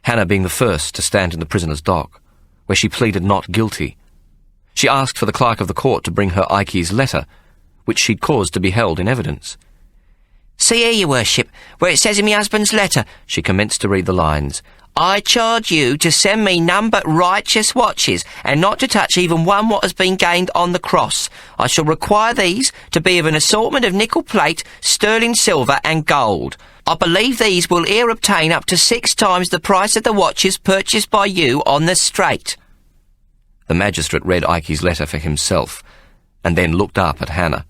Hannah being the first to stand in the prisoner's dock, where she pleaded not guilty. She asked for the clerk of the court to bring her Ikey's letter, which she'd caused to be held in evidence. See here, your worship, where it says in my husband's letter. She commenced to read the lines. I charge you to send me none but righteous watches, and not to touch even one what has been gained on the cross. I shall require these to be of an assortment of nickel plate, sterling silver, and gold. I believe these will here obtain up to 6 times the price of the watches purchased by you on the straight. The magistrate read Ikey's letter for himself, and then looked up at Hannah.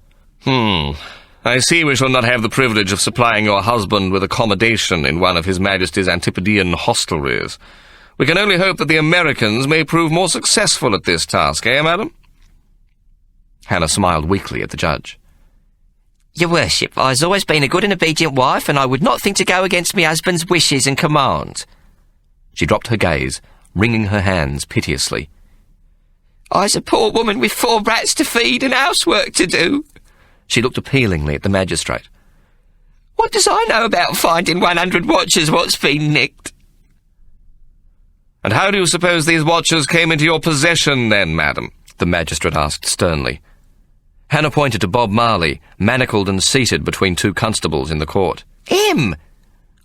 I see we shall not have the privilege of supplying your husband with accommodation in one of His Majesty's Antipodean hostelries. We can only hope that the Americans may prove more successful at this task, eh, madam? Hannah smiled weakly at the judge. Your worship, I has always been a good and obedient wife, and I would not think to go against my husband's wishes and commands. She dropped her gaze, wringing her hands piteously. I's a poor woman with 4 rats to feed and housework to do. She looked appealingly at the magistrate. What does I know about finding 100 watches what's been nicked? And how do you suppose these watches came into your possession, then, madam? The magistrate asked sternly. Hannah pointed to Bob Marley, manacled and seated between 2 constables in the court. Him!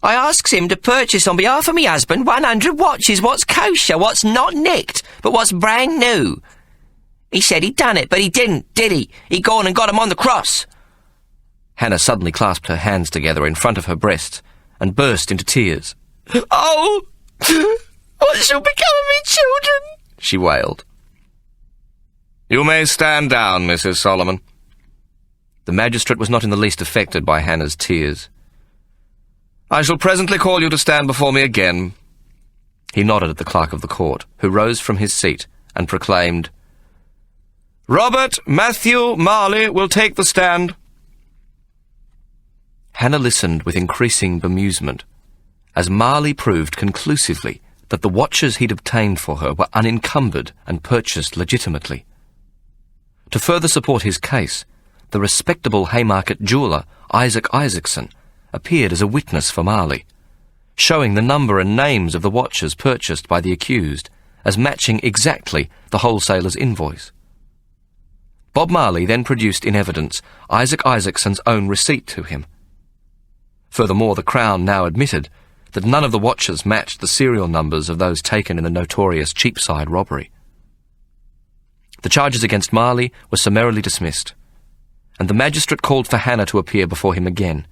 I asks him to purchase on behalf of me husband 100 watches what's kosher, what's not nicked, but what's brand new. He said he'd done it, but he didn't, did he? He gone and got 'em on the cross. Hannah suddenly clasped her hands together in front of her breasts and burst into tears. Oh! What shall become of me children? She wailed. You may stand down, Mrs. Solomon. The magistrate was not in the least affected by Hannah's tears. I shall presently call you to stand before me again. He nodded at the clerk of the court, who rose from his seat and proclaimed, Robert Matthew Marley will take the stand. Hannah listened with increasing bemusement, as Marley proved conclusively that the watches he'd obtained for her were unencumbered and purchased legitimately. To further support his case, the respectable Haymarket jeweller, Isaac Isaacson, appeared as a witness for Marley, showing the number and names of the watches purchased by the accused as matching exactly the wholesaler's invoice. Bob Marley then produced in evidence Isaac Isaacson's own receipt to him. Furthermore, the Crown now admitted that none of the watches matched the serial numbers of those taken in the notorious Cheapside robbery. The charges against Marley were summarily dismissed, and the magistrate called for Hannah to appear before him again,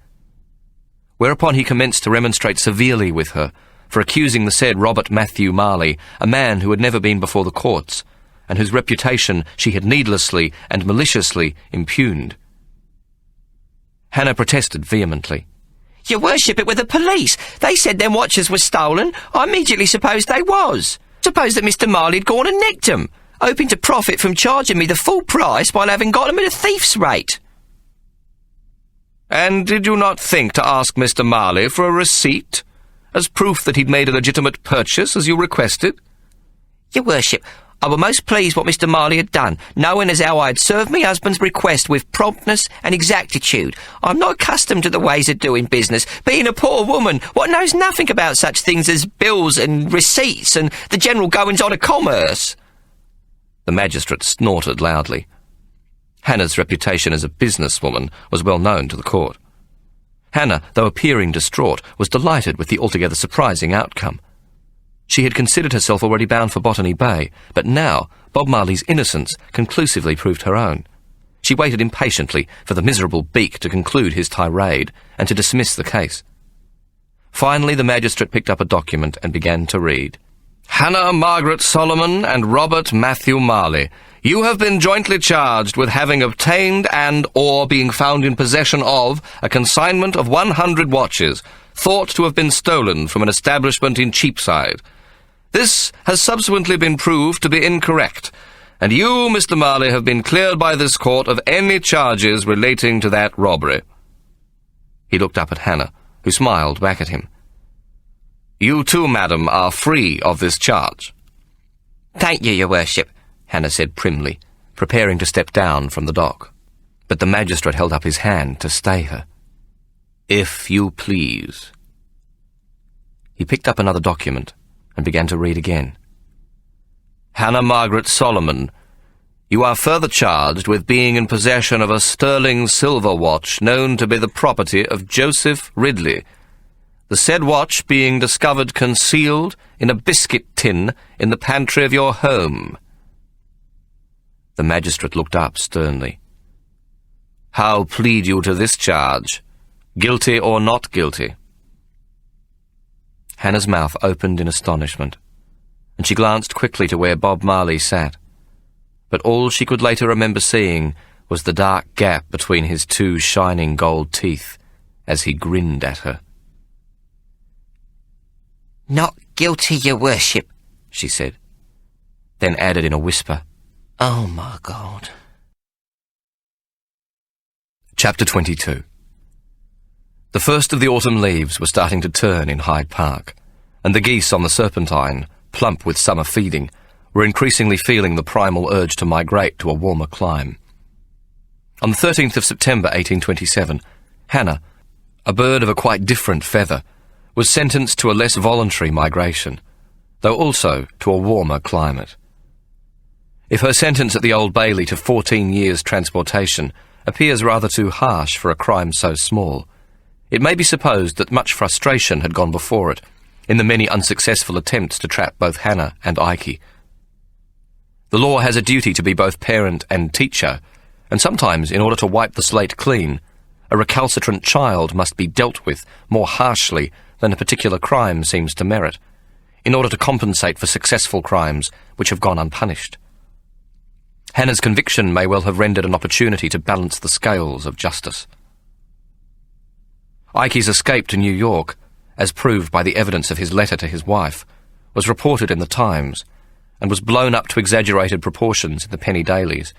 whereupon he commenced to remonstrate severely with her for accusing the said Robert Matthew Marley, a man who had never been before the courts, and whose reputation she had needlessly and maliciously impugned. Hannah protested vehemently. Your worship, it were the police. They said them watches were stolen. I immediately supposed they was. Supposed that Mr. Marley'd gone and nicked 'em, hoping to profit from charging me the full price while having got 'em at a thief's rate. And did you not think to ask Mr. Marley for a receipt, as proof that he'd made a legitimate purchase as you requested? Your worship, I were most pleased what Mr. Marley had done, knowing as how I had served me husband's request with promptness and exactitude. I'm not accustomed to the ways of doing business, being a poor woman, what knows nothing about such things as bills and receipts and the general goings-on of commerce." The magistrate snorted loudly. Hannah's reputation as a businesswoman was well known to the court. Hannah, though appearing distraught, was delighted with the altogether surprising outcome. She had considered herself already bound for Botany Bay, but now Bob Marley's innocence conclusively proved her own. She waited impatiently for the miserable beak to conclude his tirade and to dismiss the case. Finally, the magistrate picked up a document and began to read. "Hannah Margaret Solomon and Robert Matthew Marley, you have been jointly charged with having obtained and/or being found in possession of a consignment of 100 watches, thought to have been stolen from an establishment in Cheapside. This has subsequently been proved to be incorrect, and you, Mr. Marley, have been cleared by this court of any charges relating to that robbery." He looked up at Hannah, who smiled back at him. "You too, madam, are free of this charge." "Thank you, your worship," Hannah said primly, preparing to step down from the dock. But the magistrate held up his hand to stay her. "If you please." He picked up another document and began to read again. "Hannah Margaret Solomon, you are further charged with being in possession of a sterling silver watch known to be the property of Joseph Ridley, the said watch being discovered concealed in a biscuit tin in the pantry of your home." The magistrate looked up sternly. "How plead you to this charge? Guilty or not guilty?" Hannah's mouth opened in astonishment, and she glanced quickly to where Bob Marley sat. But all she could later remember seeing was the dark gap between his two shining gold teeth as he grinned at her. "Not guilty, your worship," she said, then added in a whisper, "Oh, my God." Chapter 22. The first of the autumn leaves were starting to turn in Hyde Park, and the geese on the Serpentine, plump with summer feeding, were increasingly feeling the primal urge to migrate to a warmer clime. On the 13th of September 1827, Hannah, a bird of a quite different feather, was sentenced to a less voluntary migration, though also to a warmer climate. If her sentence at the Old Bailey to 14 years' transportation appears rather too harsh for a crime so small, it may be supposed that much frustration had gone before it in the many unsuccessful attempts to trap both Hannah and Ikey. The law has a duty to be both parent and teacher, and sometimes, in order to wipe the slate clean, a recalcitrant child must be dealt with more harshly than a particular crime seems to merit, in order to compensate for successful crimes which have gone unpunished. Hannah's conviction may well have rendered an opportunity to balance the scales of justice. Ikey's escape to New York, as proved by the evidence of his letter to his wife, was reported in the Times, and was blown up to exaggerated proportions in the penny dailies,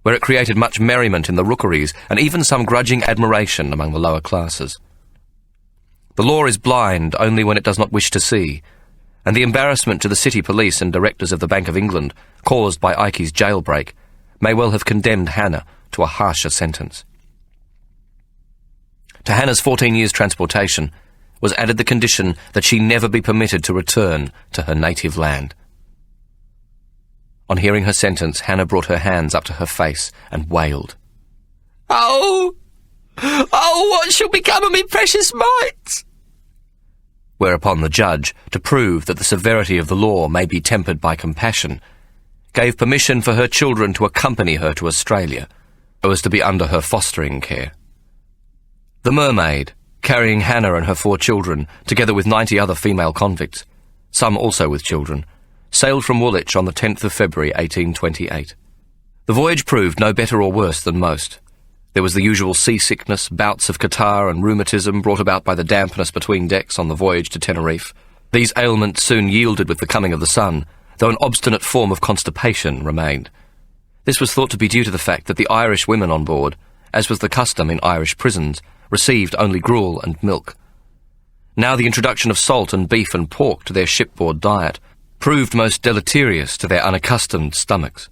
where it created much merriment in the rookeries and even some grudging admiration among the lower classes. The law is blind only when it does not wish to see, and the embarrassment to the city police and directors of the Bank of England caused by Ikey's jailbreak may well have condemned Hannah to a harsher sentence. To Hannah's 14 years' transportation was added the condition that she never be permitted to return to her native land. On hearing her sentence, Hannah brought her hands up to her face and wailed. Oh, what shall become of me precious mites?" Whereupon the judge, to prove that the severity of the law may be tempered by compassion, gave permission for her children to accompany her to Australia, so as to be under her fostering care. The Mermaid, carrying Hannah and her 4 children, together with 90 other female convicts, some also with children, sailed from Woolwich on the 10th of February 1828. The voyage proved no better or worse than most. There was the usual seasickness, bouts of catarrh and rheumatism brought about by the dampness between decks on the voyage to Tenerife. These ailments soon yielded with the coming of the sun, though an obstinate form of constipation remained. This was thought to be due to the fact that the Irish women on board, as was the custom in Irish prisons, received only gruel and milk. Now the introduction of salt and beef and pork to their shipboard diet proved most deleterious to their unaccustomed stomachs.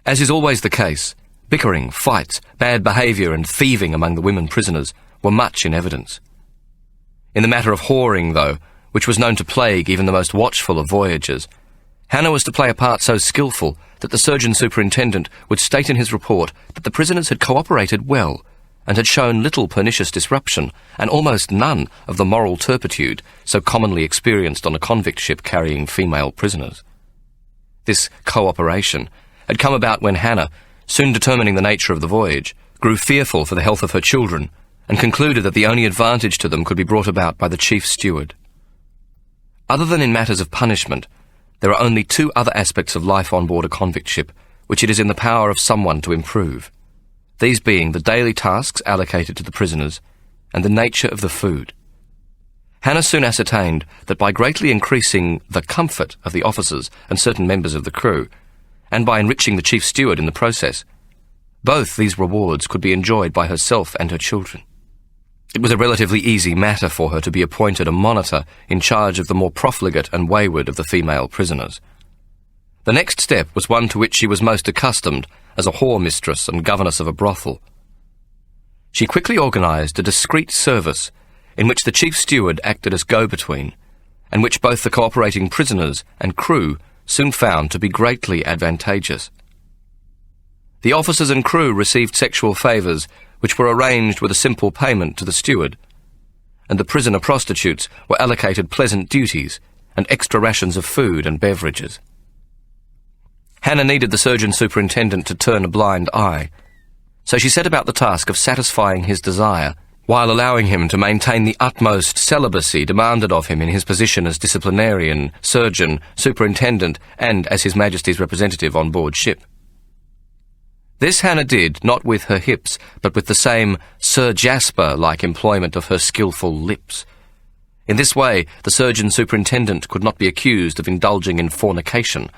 As is always the case, bickering, fights, bad behaviour and thieving among the women prisoners were much in evidence. In the matter of whoring, though, which was known to plague even the most watchful of voyagers, Hannah was to play a part so skilful that the surgeon superintendent would state in his report that the prisoners had cooperated well and had shown little pernicious disruption and almost none of the moral turpitude so commonly experienced on a convict ship carrying female prisoners. This cooperation had come about when Hannah, soon determining the nature of the voyage, grew fearful for the health of her children and concluded that the only advantage to them could be brought about by the chief steward. Other than in matters of punishment, there are only two other aspects of life on board a convict ship which it is in the power of someone to improve, these being the daily tasks allocated to the prisoners and the nature of the food. Hannah soon ascertained that by greatly increasing the comfort of the officers and certain members of the crew, and by enriching the chief steward in the process, both these rewards could be enjoyed by herself and her children. It was a relatively easy matter for her to be appointed a monitor in charge of the more profligate and wayward of the female prisoners. The next step was one to which she was most accustomed as a whore mistress and governess of a brothel. She quickly organised a discreet service in which the chief steward acted as go-between, and which both the cooperating prisoners and crew soon found to be greatly advantageous. The officers and crew received sexual favours which were arranged with a simple payment to the steward, and the prisoner prostitutes were allocated pleasant duties and extra rations of food and beverages. Hannah needed the surgeon superintendent to turn a blind eye, so she set about the task of satisfying his desire while allowing him to maintain the utmost celibacy demanded of him in his position as disciplinarian, surgeon, superintendent, and as His Majesty's representative on board ship. This Hannah did, not with her hips, but with the same Sir Jasper-like employment of her skilful lips. In this way, the surgeon superintendent could not be accused of indulging in fornication,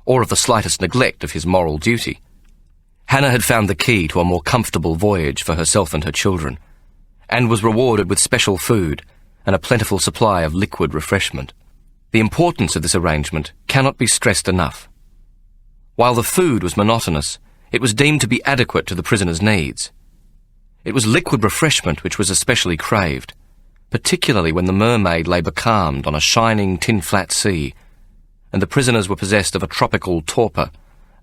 or of the slightest neglect of his moral duty. Hannah had found the key to a more comfortable voyage for herself and her children, and was rewarded with special food and a plentiful supply of liquid refreshment. The importance of this arrangement cannot be stressed enough. While the food was monotonous, it was deemed to be adequate to the prisoner's needs. It was liquid refreshment which was especially craved, particularly when the mermaid lay becalmed on a shining tin-flat sea, and the prisoners were possessed of a tropical torpor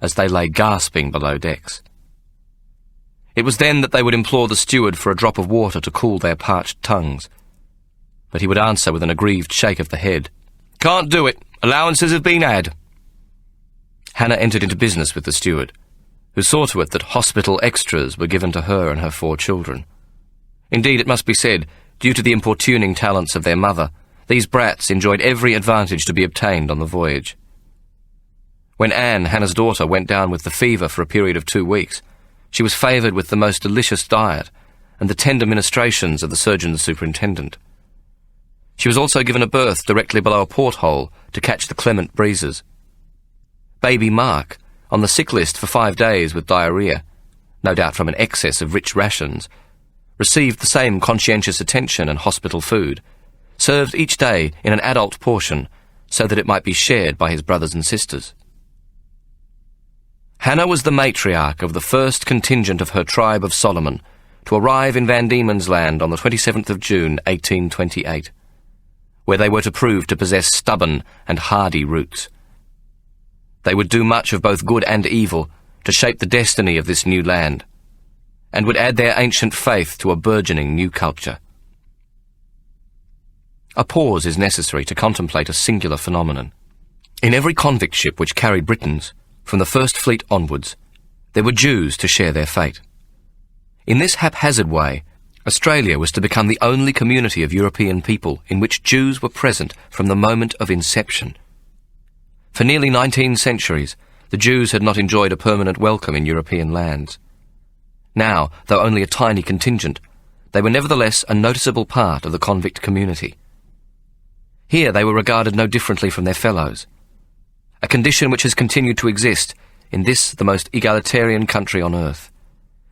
as they lay gasping below decks. It was then that they would implore the steward for a drop of water to cool their parched tongues, but he would answer with an aggrieved shake of the head, "Can't do it. Allowances have been had." Hannah entered into business with the steward, who saw to it that hospital extras were given to her and her 4 children. Indeed, it must be said, due to the importuning talents of their mother, these brats enjoyed every advantage to be obtained on the voyage. When Anne, Hannah's daughter, went down with the fever for a period of 2 weeks, she was favoured with the most delicious diet and the tender ministrations of the surgeon superintendent. She was also given a berth directly below a porthole to catch the clement breezes. Baby Mark, on the sick list for 5 days with diarrhoea, no doubt from an excess of rich rations, received the same conscientious attention and hospital food, served each day in an adult portion so that it might be shared by his brothers and sisters. Hannah was the matriarch of the first contingent of her tribe of Solomon to arrive in Van Diemen's Land on the 27th of June, 1828, where they were to prove to possess stubborn and hardy roots. They would do much of both good and evil to shape the destiny of this new land, and would add their ancient faith to a burgeoning new culture. A pause is necessary to contemplate a singular phenomenon. In every convict ship which carried Britons, from the First Fleet onwards, there were Jews to share their fate. In this haphazard way, Australia was to become the only community of European people in which Jews were present from the moment of inception. For nearly 19 centuries, the Jews had not enjoyed a permanent welcome in European lands. Now, though only a tiny contingent, they were nevertheless a noticeable part of the convict community. Here they were regarded no differently from their fellows, a condition which has continued to exist in this, the most egalitarian country on earth,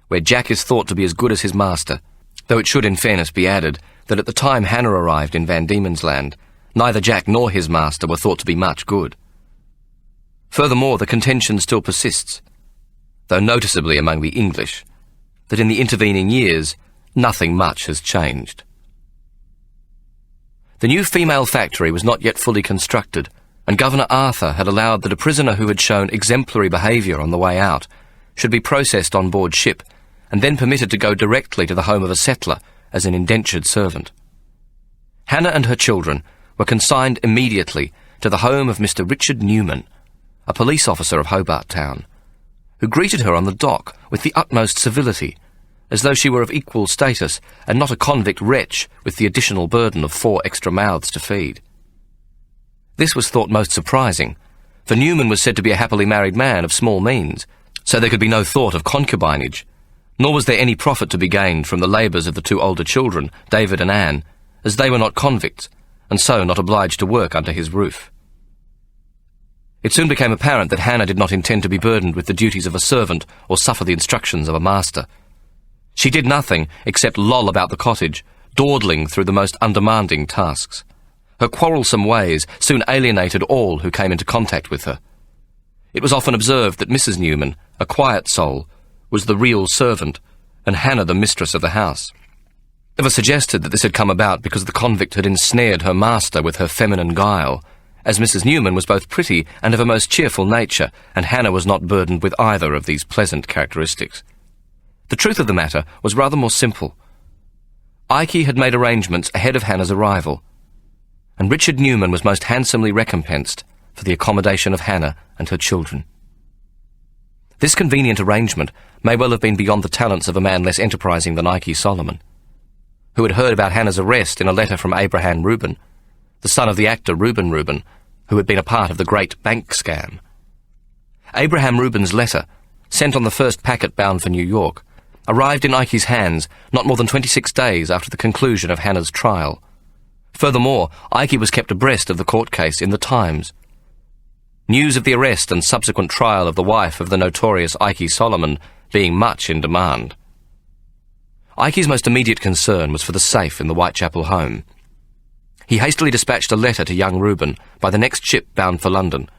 where Jack is thought to be as good as his master, though it should in fairness be added that at the time Hannah arrived in Van Diemen's Land, Neither Jack nor his master were thought to be much good. Furthermore, the contention still persists, though noticeably among the English, that in the intervening years nothing much has changed. The new female factory was not yet fully constructed, and Governor Arthur had allowed that a prisoner who had shown exemplary behaviour on the way out should be processed on board ship and then permitted to go directly to the home of a settler as an indentured servant. Hannah and her children were consigned immediately to the home of Mr. Richard Newman, a police officer of Hobart Town, who greeted her on the dock with the utmost civility, as though she were of equal status and not a convict wretch with the additional burden of 4 extra mouths to feed. This was thought most surprising, for Newman was said to be a happily married man of small means, so there could be no thought of concubinage, nor was there any profit to be gained from the labours of the 2 older children, David and Anne, as they were not convicts, and so not obliged to work under his roof. It soon became apparent that Hannah did not intend to be burdened with the duties of a servant or suffer the instructions of a master. She did nothing except loll about the cottage, dawdling through the most undemanding tasks. Her quarrelsome ways soon alienated all who came into contact with her. It was often observed that Mrs. Newman, a quiet soul, was the real servant, and Hannah the mistress of the house. It was suggested that this had come about because the convict had ensnared her master with her feminine guile, as Mrs. Newman was both pretty and of a most cheerful nature, and Hannah was not burdened with either of these pleasant characteristics. The truth of the matter was rather more simple. Ikey had made arrangements ahead of Hannah's arrival, and Richard Newman was most handsomely recompensed for the accommodation of Hannah and her children. This convenient arrangement may well have been beyond the talents of a man less enterprising than Ikey Solomon, who had heard about Hannah's arrest in a letter from Abraham Reuben, the son of the actor Reuben Reuben, who had been a part of the great bank scam. Abraham Reuben's letter, sent on the first packet bound for New York, arrived in Ikey's hands not more than 26 days after the conclusion of Hannah's trial. Furthermore, Ikey was kept abreast of the court case in the Times. News of the arrest and subsequent trial of the wife of the notorious Ikey Solomon being much in demand. Ikey's most immediate concern was for the safe in the Whitechapel home. He hastily dispatched a letter to young Reuben by the next ship bound for London,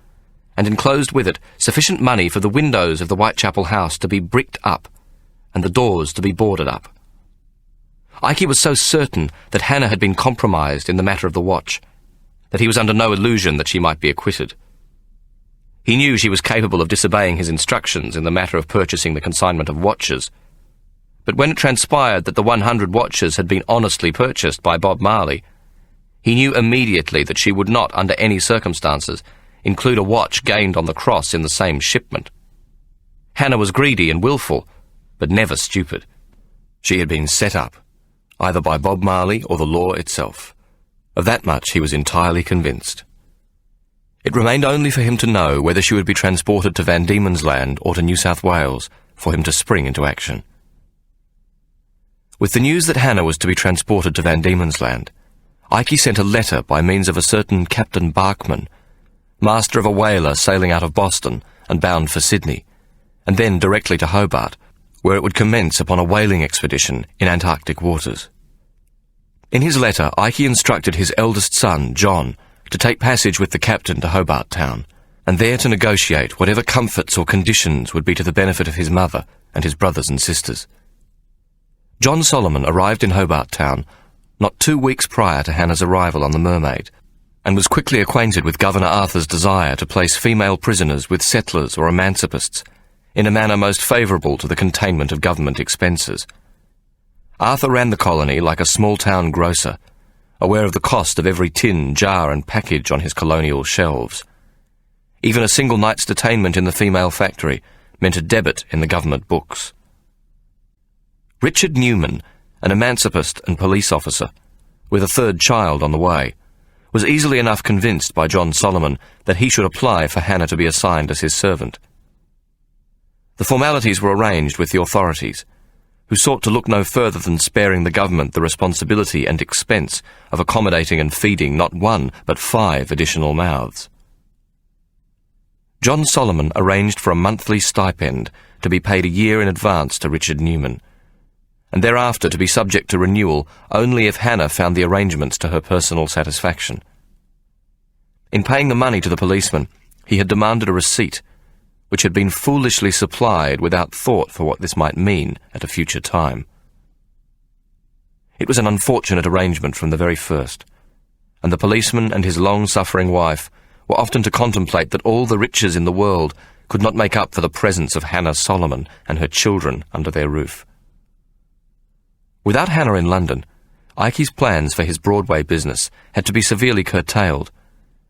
and enclosed with it sufficient money for the windows of the Whitechapel house to be bricked up, and the doors to be boarded up. Ikey was so certain that Hannah had been compromised in the matter of the watch, that he was under no illusion that she might be acquitted. He knew she was capable of disobeying his instructions in the matter of purchasing the consignment of watches, but when it transpired that the 100 watches had been honestly purchased by Bob Marley, he knew immediately that she would not, under any circumstances, include a watch gained on the cross in the same shipment. Hannah was greedy and willful, but never stupid. She had been set up, either by Bob Marley or the law itself. Of that much he was entirely convinced. It remained only for him to know whether she would be transported to Van Diemen's Land or to New South Wales for him to spring into action. With the news that Hannah was to be transported to Van Diemen's Land, Ikey sent a letter by means of a certain Captain Barkman, master of a whaler sailing out of Boston and bound for Sydney, and then directly to Hobart, where it would commence upon a whaling expedition in Antarctic waters. In his letter, Ikey instructed his eldest son, John, to take passage with the captain to Hobart Town, and there to negotiate whatever comforts or conditions would be to the benefit of his mother and his brothers and sisters. John Solomon arrived in Hobart Town not 2 weeks prior to Hannah's arrival on the Mermaid, and was quickly acquainted with Governor Arthur's desire to place female prisoners with settlers or emancipists in a manner most favourable to the containment of government expenses. Arthur ran the colony like a small-town grocer, aware of the cost of every tin, jar and package on his colonial shelves. Even a single night's detainment in the female factory meant a debit in the government books. Richard Newman, an emancipist and police officer, with a 3rd child on the way, was easily enough convinced by John Solomon that he should apply for Hannah to be assigned as his servant. The formalities were arranged with the authorities, who sought to look no further than sparing the government the responsibility and expense of accommodating and feeding not 1 but 5 additional mouths. John Solomon arranged for a monthly stipend to be paid a year in advance to Richard Newman, and thereafter to be subject to renewal only if Hannah found the arrangements to her personal satisfaction. In paying the money to the policeman, he had demanded a receipt, which had been foolishly supplied without thought for what this might mean at a future time. It was an unfortunate arrangement from the very first, and the policeman and his long-suffering wife were often to contemplate that all the riches in the world could not make up for the presence of Hannah Solomon and her children under their roof. Without Hannah in London, Ikey's plans for his Broadway business had to be severely curtailed,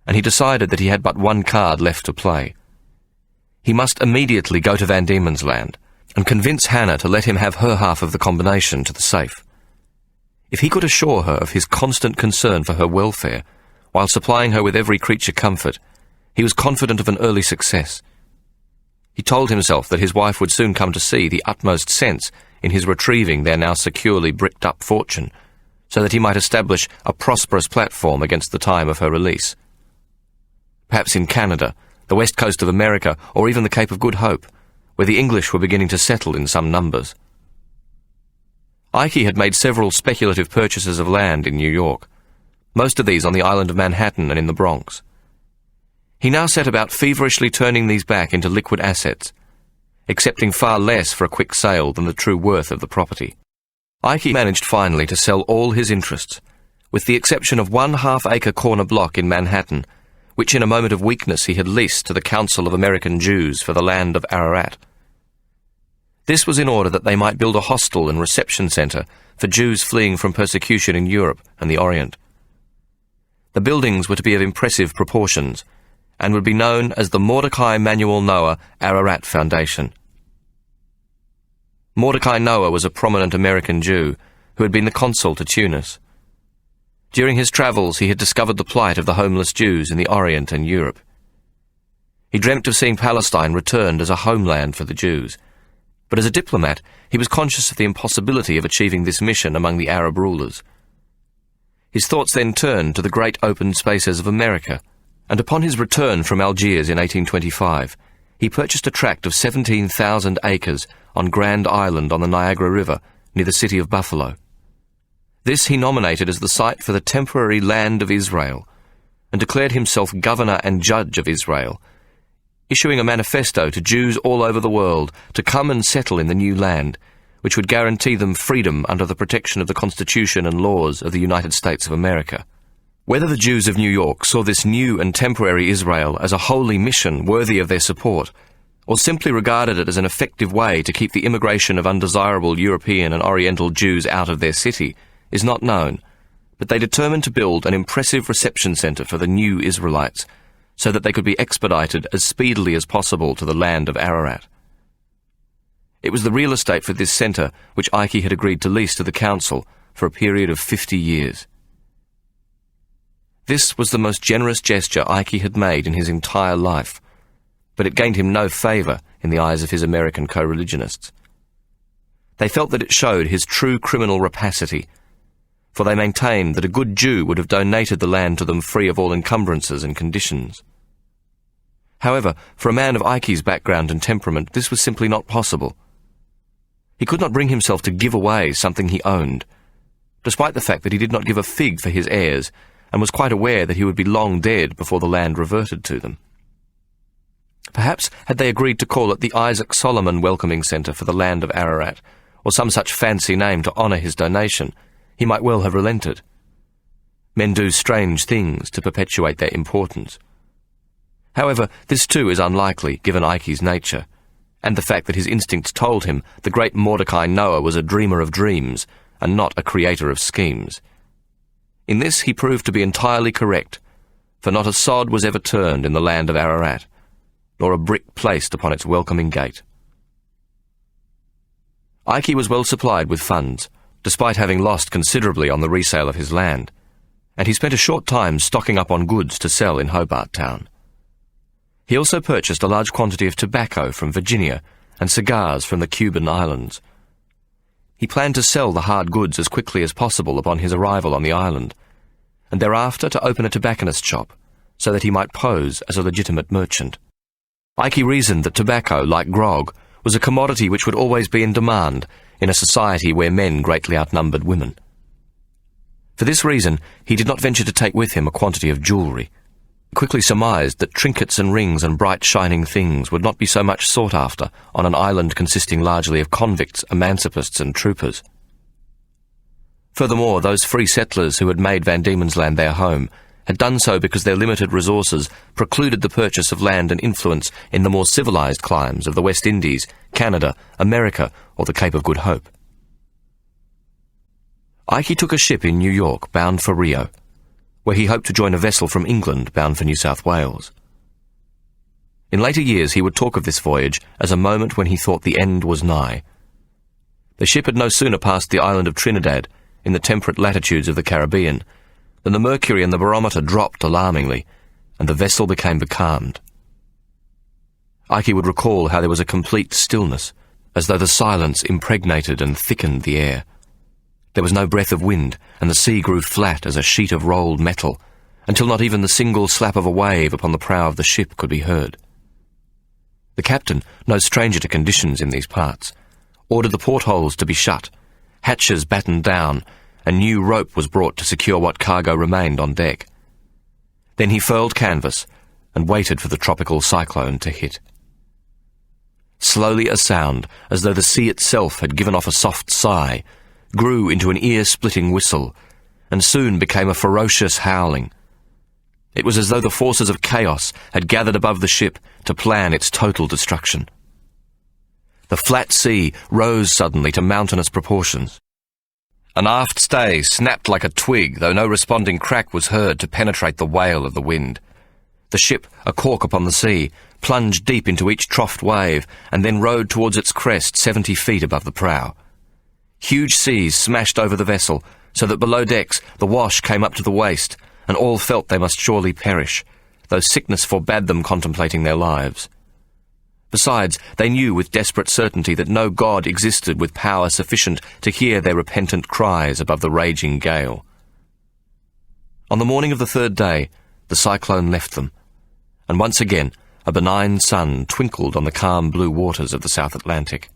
and he decided that he had but one card left to play. He must immediately go to Van Diemen's Land and convince Hannah to let him have her half of the combination to the safe. If he could assure her of his constant concern for her welfare, while supplying her with every creature comfort, he was confident of an early success. He told himself that his wife would soon come to see the utmost sense in his retrieving their now securely bricked-up fortune, so that he might establish a prosperous platform against the time of her release. Perhaps in Canada, the west coast of America, or even the Cape of Good Hope, where the English were beginning to settle in some numbers. Ikey had made several speculative purchases of land in New York, most of these on the island of Manhattan and in the Bronx. He now set about feverishly turning these back into liquid assets, accepting far less for a quick sale than the true worth of the property. Ikey managed finally to sell all his interests, with the exception of one half-acre corner block in Manhattan, which in a moment of weakness he had leased to the Council of American Jews for the land of Ararat. This was in order that they might build a hostel and reception centre for Jews fleeing from persecution in Europe and the Orient. The buildings were to be of impressive proportions, and would be known as the Mordecai Manuel Noah Ararat Foundation. Mordecai Noah was a prominent American Jew who had been the consul to Tunis. During his travels he had discovered the plight of the homeless Jews in the Orient and Europe. He dreamt of seeing Palestine returned as a homeland for the Jews, but as a diplomat he was conscious of the impossibility of achieving this mission among the Arab rulers. His thoughts then turned to the great open spaces of America, and upon his return from Algiers in 1825, he purchased a tract of 17,000 acres on Grand Island on the Niagara River, near the city of Buffalo. This he nominated as the site for the temporary land of Israel, and declared himself governor and judge of Israel, issuing a manifesto to Jews all over the world to come and settle in the new land, which would guarantee them freedom under the protection of the Constitution and laws of the United States of America. Whether the Jews of New York saw this new and temporary Israel as a holy mission worthy of their support, or simply regarded it as an effective way to keep the immigration of undesirable European and Oriental Jews out of their city, is not known, but they determined to build an impressive reception centre for the new Israelites, so that they could be expedited as speedily as possible to the land of Ararat. It was the real estate for this centre which Ikey had agreed to lease to the council for a period of 50 years. This was the most generous gesture Ikey had made in his entire life, but it gained him no favour in the eyes of his American co-religionists. They felt that it showed his true criminal rapacity, for they maintained that a good Jew would have donated the land to them free of all encumbrances and conditions. However, for a man of Ikey's background and temperament, this was simply not possible. He could not bring himself to give away something he owned, despite the fact that he did not give a fig for his heirs, and was quite aware that he would be long dead before the land reverted to them. Perhaps had they agreed to call it the Isaac Solomon Welcoming Centre for the land of Ararat, or some such fancy name to honour his donation, he might well have relented. Men do strange things to perpetuate their importance. However, this too is unlikely, given Ikey's nature, and the fact that his instincts told him the great Mordecai Noah was a dreamer of dreams, and not a creator of schemes. In this he proved to be entirely correct, for not a sod was ever turned in the land of Ararat, nor a brick placed upon its welcoming gate. Ikey was well supplied with funds, despite having lost considerably on the resale of his land, and he spent a short time stocking up on goods to sell in Hobart Town. He also purchased a large quantity of tobacco from Virginia and cigars from the Cuban islands. He planned to sell the hard goods as quickly as possible upon his arrival on the island, and thereafter to open a tobacconist shop, so that he might pose as a legitimate merchant. Ikey reasoned that tobacco, like grog, was a commodity which would always be in demand in a society where men greatly outnumbered women. For this reason, he did not venture to take with him a quantity of jewellery. quickly surmised that trinkets and rings and bright shining things would not be so much sought after on an island consisting largely of convicts, emancipists and troopers. Furthermore, those free settlers who had made Van Diemen's Land their home had done so because their limited resources precluded the purchase of land and influence in the more civilized climes of the West Indies, Canada, America, or the Cape of Good Hope. Ike took a ship in New York bound for Rio, where he hoped to join a vessel from England bound for New South Wales. In later years he would talk of this voyage as a moment when he thought the end was nigh. The ship had no sooner passed the island of Trinidad, in the temperate latitudes of the Caribbean, than the mercury in the barometer dropped alarmingly, and the vessel became becalmed. Ike would recall how there was a complete stillness, as though the silence impregnated and thickened the air. There was no breath of wind, and the sea grew flat as a sheet of rolled metal, until not even the single slap of a wave upon the prow of the ship could be heard. The captain, no stranger to conditions in these parts, ordered the portholes to be shut, hatches battened down, and new rope was brought to secure what cargo remained on deck. Then he furled canvas and waited for the tropical cyclone to hit. Slowly a sound, as though the sea itself had given off a soft sigh, grew into an ear-splitting whistle, and soon became a ferocious howling. It was as though the forces of chaos had gathered above the ship to plan its total destruction. The flat sea rose suddenly to mountainous proportions. An aft stay snapped like a twig, though no responding crack was heard to penetrate the wail of the wind. The ship, a cork upon the sea, plunged deep into each troughed wave, and then rode towards its crest 70 feet above the prow. Huge seas smashed over the vessel, so that below decks the wash came up to the waist, and all felt they must surely perish, though sickness forbade them contemplating their lives. Besides, they knew with desperate certainty that no god existed with power sufficient to hear their repentant cries above the raging gale. On the morning of the third day, the cyclone left them, and once again a benign sun twinkled on the calm blue waters of the South Atlantic.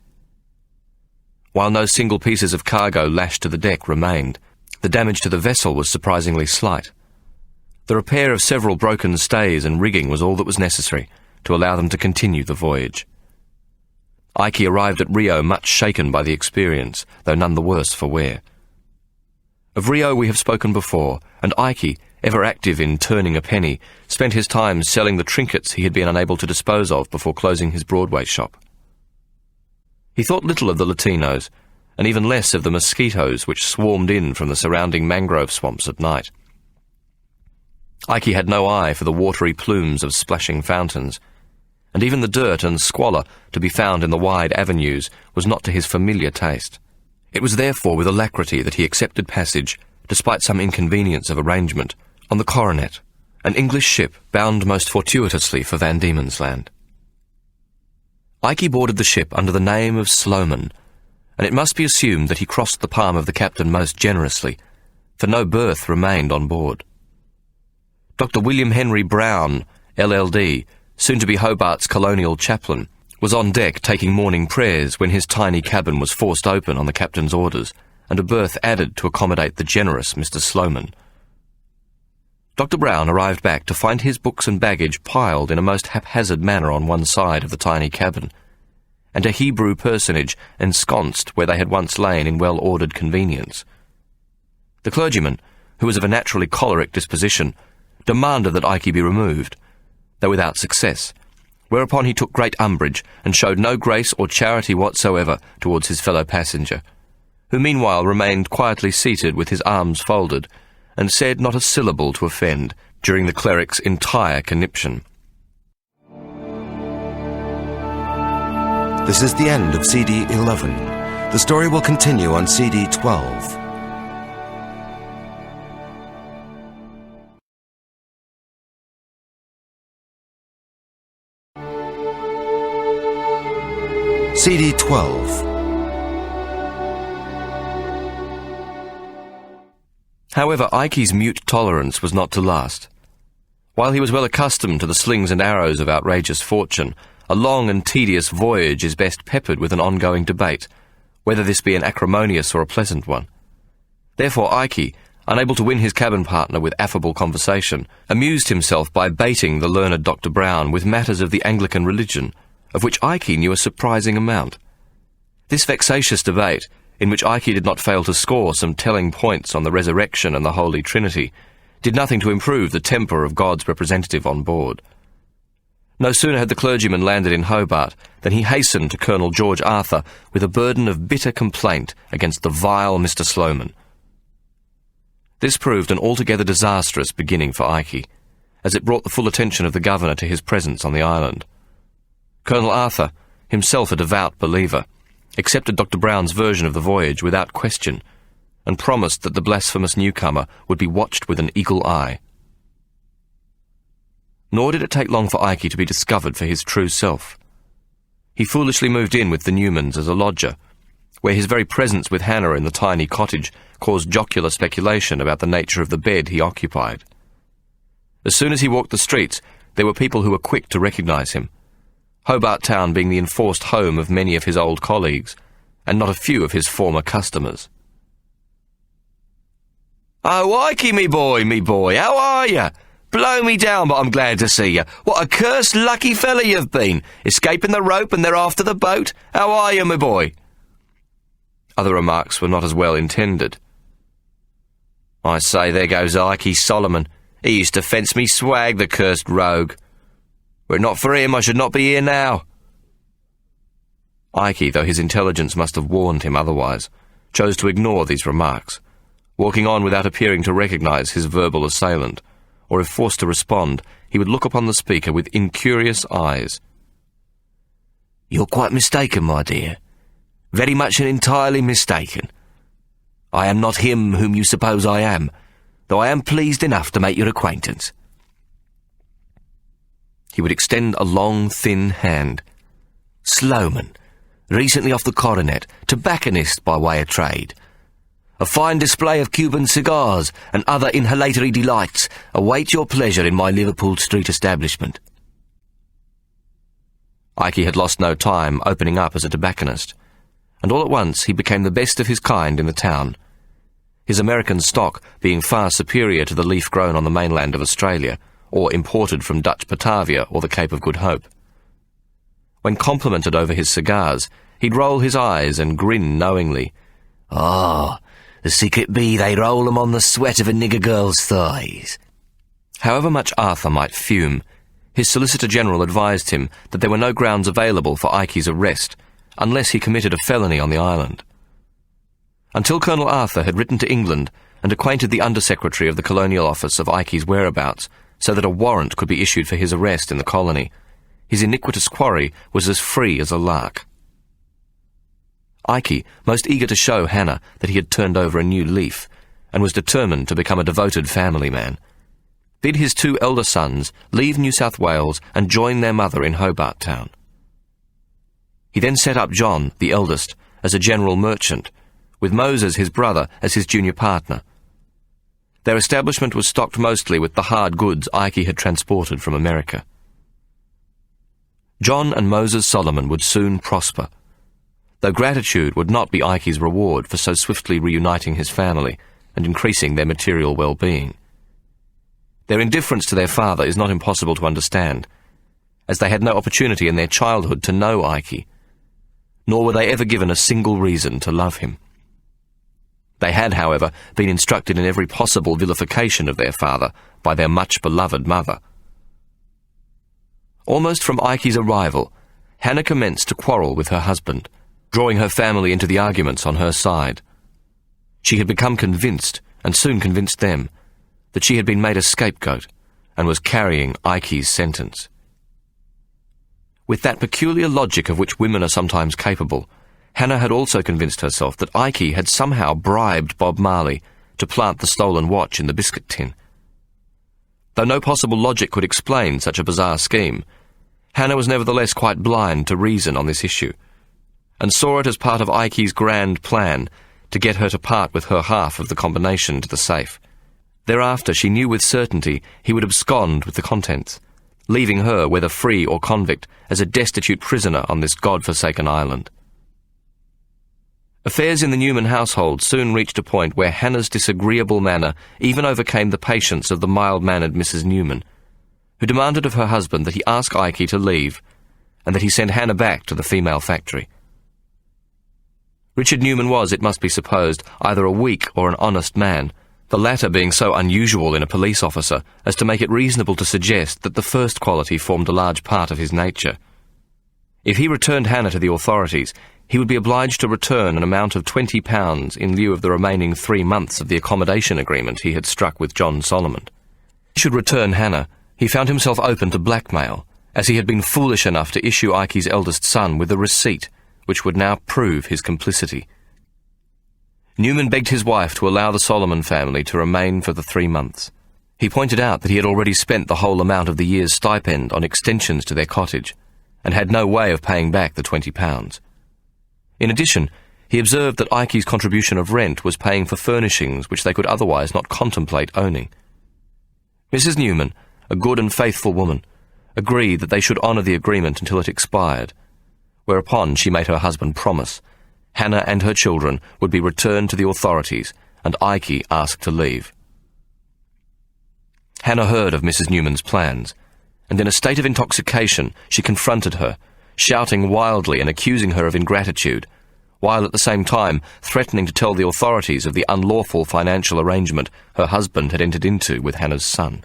While no single pieces of cargo lashed to the deck remained, the damage to the vessel was surprisingly slight. The repair of several broken stays and rigging was all that was necessary to allow them to continue the voyage. Ike arrived at Rio much shaken by the experience, though none the worse for wear. Of Rio we have spoken before, and Ike, ever active in turning a penny, spent his time selling the trinkets he had been unable to dispose of before closing his Broadway shop. He thought little of the Latinos, and even less of the mosquitoes which swarmed in from the surrounding mangrove swamps at night. Ike had no eye for the watery plumes of splashing fountains, and even the dirt and squalor to be found in the wide avenues was not to his familiar taste. It was therefore with alacrity that he accepted passage, despite some inconvenience of arrangement, on the Coronet, an English ship bound most fortuitously for Van Diemen's Land. Ike boarded the ship under the name of Sloman, and it must be assumed that he crossed the palm of the captain most generously, for no berth remained on board. Dr. William Henry Brown, LL.D., soon to be Hobart's colonial chaplain, was on deck taking morning prayers when his tiny cabin was forced open on the captain's orders, and a berth added to accommodate the generous Mr. Sloman. Dr. Brown arrived back to find his books and baggage piled in a most haphazard manner on one side of the tiny cabin, and a Hebrew personage ensconced where they had once lain in well-ordered convenience. The clergyman, who was of a naturally choleric disposition, demanded that Ike be removed, though without success, whereupon he took great umbrage and showed no grace or charity whatsoever towards his fellow passenger, who meanwhile remained quietly seated with his arms folded, and said not a syllable to offend during the cleric's entire conniption. This is the end of CD 11. The story will continue on CD 12. CD 12. However, Ike's mute tolerance was not to last. While he was well accustomed to the slings and arrows of outrageous fortune, a long and tedious voyage is best peppered with an ongoing debate, whether this be an acrimonious or a pleasant one. Therefore Ike, unable to win his cabin partner with affable conversation, amused himself by baiting the learned Dr. Brown with matters of the Anglican religion, of which Ike knew a surprising amount. This vexatious debate, in which Ike did not fail to score some telling points on the resurrection and the Holy Trinity, did nothing to improve the temper of God's representative on board. No sooner had the clergyman landed in Hobart than he hastened to Colonel George Arthur with a burden of bitter complaint against the vile Mr. Sloman. This proved an altogether disastrous beginning for Ike, as it brought the full attention of the governor to his presence on the island. Colonel Arthur, himself a devout believer, accepted Dr. Brown's version of the voyage without question, and promised that the blasphemous newcomer would be watched with an eagle eye. Nor did it take long for Ike to be discovered for his true self. He foolishly moved in with the Newmans as a lodger, where his very presence with Hannah in the tiny cottage caused jocular speculation about the nature of the bed he occupied. As soon as he walked the streets, there were people who were quick to recognise him, Hobart Town being the enforced home of many of his old colleagues, and not a few of his former customers. "Oh, Ikey, me boy, how are you? Blow me down, but I'm glad to see you. What a cursed lucky fella you've been, escaping the rope and they're after the boat. How are you, me boy?" Other remarks were not as well intended. "I say, there goes Ikey Solomon. He used to fence me swag, the cursed rogue. Were it not for him, I should not be here now." Ike, though his intelligence must have warned him otherwise, chose to ignore these remarks, walking on without appearing to recognise his verbal assailant, or if forced to respond, he would look upon the speaker with incurious eyes. "You're quite mistaken, my dear. Very much and entirely mistaken. I am not him whom you suppose I am, though I am pleased enough to make your acquaintance." He would extend a long, thin hand. "Sloman, recently off the coronet, tobacconist by way of trade. A fine display of Cuban cigars and other inhalatory delights await your pleasure in my Liverpool Street establishment." Ike had lost no time opening up as a tobacconist, and all at once he became the best of his kind in the town, his American stock being far superior to the leaf grown on the mainland of Australia, or imported from Dutch Batavia or the Cape of Good Hope. When complimented over his cigars, he'd roll his eyes and grin knowingly. "Ah, the secret be they roll 'em on the sweat of a nigger girl's thighs." However much Arthur might fume, his Solicitor General advised him that there were no grounds available for Ike's arrest, unless he committed a felony on the island. Until Colonel Arthur had written to England and acquainted the Under-Secretary of the Colonial Office of Ike's whereabouts, so that a warrant could be issued for his arrest in the colony, his iniquitous quarry was as free as a lark. Ike, most eager to show Hannah that he had turned over a new leaf, and was determined to become a devoted family man, bid his 2 elder sons leave New South Wales and join their mother in Hobart Town. He then set up John, the eldest, as a general merchant, with Moses, his brother, as his junior partner. Their establishment was stocked mostly with the hard goods Ike had transported from America. John and Moses Solomon would soon prosper, though gratitude would not be Ike's reward for so swiftly reuniting his family and increasing their material well-being. Their indifference to their father is not impossible to understand, as they had no opportunity in their childhood to know Ike, nor were they ever given a single reason to love him. They had, however, been instructed in every possible vilification of their father by their much-beloved mother. Almost from Ike's arrival, Hannah commenced to quarrel with her husband, drawing her family into the arguments on her side. She had become convinced, and soon convinced them, that she had been made a scapegoat and was carrying Ike's sentence. With that peculiar logic of which women are sometimes capable, Hannah had also convinced herself that Ike had somehow bribed Bob Marley to plant the stolen watch in the biscuit tin. Though no possible logic could explain such a bizarre scheme, Hannah was nevertheless quite blind to reason on this issue, and saw it as part of Ike's grand plan to get her to part with her half of the combination to the safe. Thereafter she knew with certainty he would abscond with the contents, leaving her, whether free or convict, as a destitute prisoner on this God-forsaken island. Affairs in the Newman household soon reached a point where Hannah's disagreeable manner even overcame the patience of the mild-mannered Mrs. Newman, who demanded of her husband that he ask Ikey to leave and that he send Hannah back to the female factory. Richard Newman was, it must be supposed, either a weak or an honest man, the latter being so unusual in a police officer as to make it reasonable to suggest that the first quality formed a large part of his nature. If he returned Hannah to the authorities, he would be obliged to return an amount of £20 in lieu of the remaining 3 months of the accommodation agreement he had struck with John Solomon. If he should return Hannah, he found himself open to blackmail, as he had been foolish enough to issue Ikey's eldest son with a receipt which would now prove his complicity. Newman begged his wife to allow the Solomon family to remain for the 3 months. He pointed out that he had already spent the whole amount of the year's stipend on extensions to their cottage, and had no way of paying back the £20. In addition, he observed that Ikey's contribution of rent was paying for furnishings which they could otherwise not contemplate owning. Mrs. Newman, a good and faithful woman, agreed that they should honour the agreement until it expired, whereupon she made her husband promise Hannah and her children would be returned to the authorities and Ikey asked to leave. Hannah heard of Mrs. Newman's plans, and in a state of intoxication she confronted her, shouting wildly and accusing her of ingratitude, while at the same time threatening to tell the authorities of the unlawful financial arrangement her husband had entered into with Hannah's son.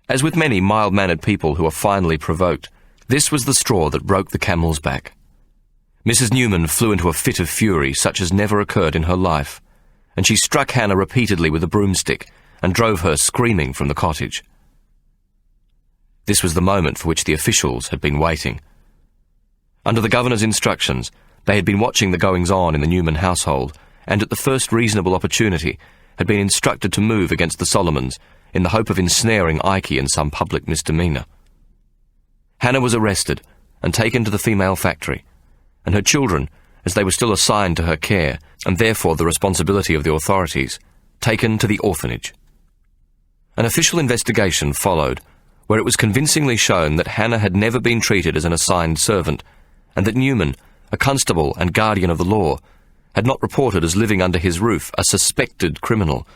As with many mild-mannered people who are finally provoked, this was the straw that broke the camel's back. Mrs. Newman flew into a fit of fury such as never occurred in her life, and she struck Hannah repeatedly with a broomstick and drove her screaming from the cottage. This was the moment for which the officials had been waiting. Under the governor's instructions, they had been watching the goings-on in the Newman household, and at the first reasonable opportunity had been instructed to move against the Solomons in the hope of ensnaring Ikey in some public misdemeanour. Hannah was arrested and taken to the female factory, and her children, as they were still assigned to her care, and therefore the responsibility of the authorities, taken to the orphanage. An official investigation followed, where it was convincingly shown that Hannah had never been treated as an assigned servant, and that Newman, a constable and guardian of the law, had not reported as living under his roof a suspected criminal,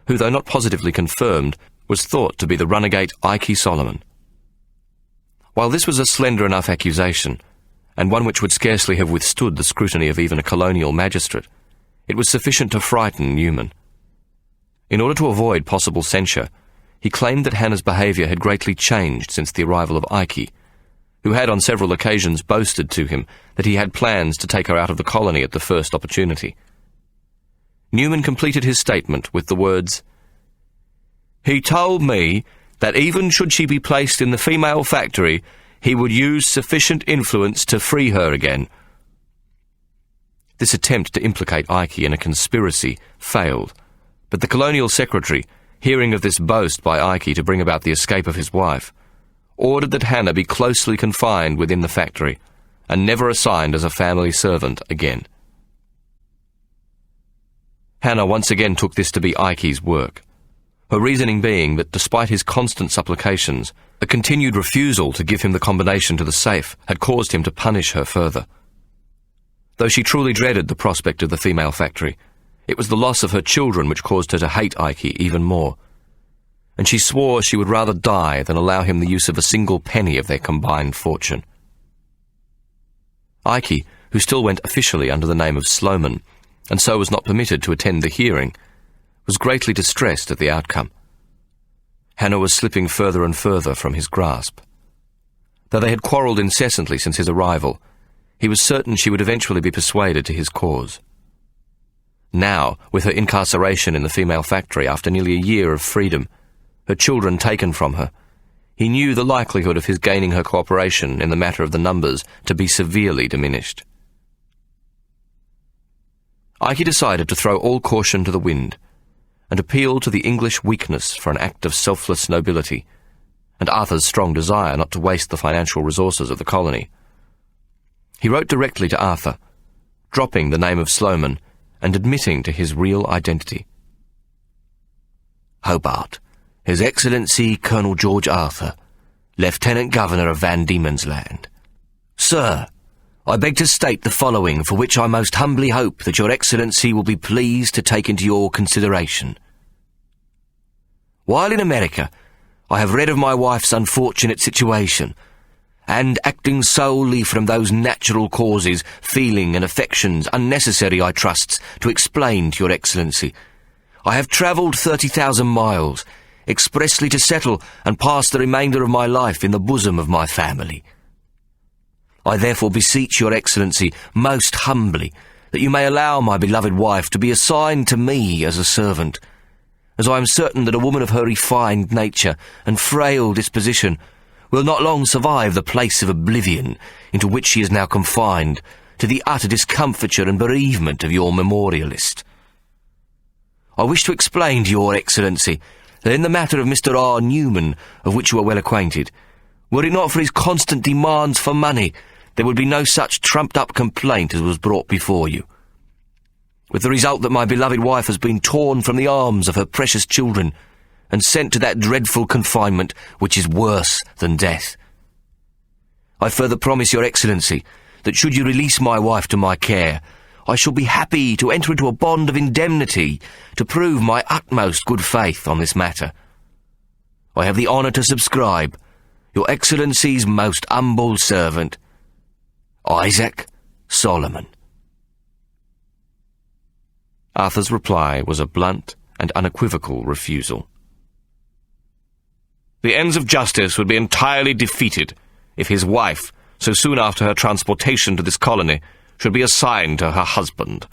who, though not positively confirmed, was thought to be the runagate Ikey Solomon. While this was a slender enough accusation, and one which would scarcely have withstood the scrutiny of even a colonial magistrate, it was sufficient to frighten Newman. In order to avoid possible censure, he claimed that Hannah's behaviour had greatly changed since the arrival of Ikey, who had on several occasions boasted to him that he had plans to take her out of the colony at the first opportunity. Newman completed his statement with the words, "He told me that even should she be placed in the female factory, he would use sufficient influence to free her again." This attempt to implicate Ikey in a conspiracy failed, but the colonial secretary, hearing of this boast by Ikey to bring about the escape of his wife, ordered that Hannah be closely confined within the factory and never assigned as a family servant again. Hannah once again took this to be Ikey's work, her reasoning being that despite his constant supplications, a continued refusal to give him the combination to the safe had caused him to punish her further. Though she truly dreaded the prospect of the female factory, it was the loss of her children which caused her to hate Ikey even more, and she swore she would rather die than allow him the use of a single penny of their combined fortune. Ikey, who still went officially under the name of Sloman, and so was not permitted to attend the hearing, was greatly distressed at the outcome. Hannah was slipping further and further from his grasp. Though they had quarrelled incessantly since his arrival, he was certain she would eventually be persuaded to his cause. Now, with her incarceration in the female factory after nearly a year of freedom, her children taken from her, he knew the likelihood of his gaining her cooperation in the matter of the numbers to be severely diminished. Ikey decided to throw all caution to the wind and appeal to the English weakness for an act of selfless nobility, and Arthur's strong desire not to waste the financial resources of the colony. He wrote directly to Arthur, dropping the name of Sloman and admitting to his real identity. Hobart, His Excellency Colonel George Arthur, Lieutenant Governor of Van Diemen's Land. Sir, I beg to state the following, for which I most humbly hope that Your Excellency will be pleased to take into your consideration. While in America, I have read of my wife's unfortunate situation, and acting solely from those natural causes, feeling and affections, unnecessary, I trust, to explain to Your Excellency, I have travelled 30,000 miles, expressly to settle and pass the remainder of my life in the bosom of my family. I therefore beseech Your Excellency most humbly that you may allow my beloved wife to be assigned to me as a servant, as I am certain that a woman of her refined nature and frail disposition will not long survive the place of oblivion into which she is now confined, to the utter discomfiture and bereavement of your memorialist. I wish to explain to Your Excellency that in the matter of Mr. R. Newman, of which you are well acquainted, were it not for his constant demands for money, there would be no such trumped-up complaint as was brought before you. With the result that my beloved wife has been torn from the arms of her precious children and sent to that dreadful confinement which is worse than death. I further promise Your Excellency that should you release my wife to my care, I shall be happy to enter into a bond of indemnity to prove my utmost good faith on this matter. I have the honour to subscribe, Your Excellency's most humble servant, Isaac Solomon. Arthur's reply was a blunt and unequivocal refusal. The ends of justice would be entirely defeated if his wife, so soon after her transportation to this colony, should be assigned to her husband.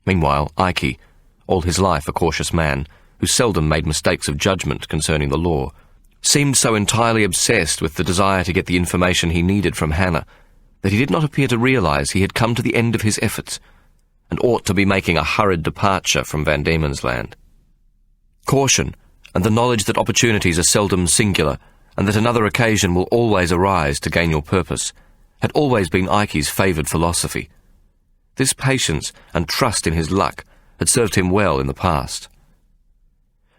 Meanwhile, Ike, all his life a cautious man, who seldom made mistakes of judgment concerning the law, seemed so entirely obsessed with the desire to get the information he needed from Hannah that he did not appear to realize he had come to the end of his efforts and ought to be making a hurried departure from Van Diemen's Land. Caution, and the knowledge that opportunities are seldom singular, and that another occasion will always arise to gain your purpose, had always been Ike's favoured philosophy. This patience and trust in his luck had served him well in the past.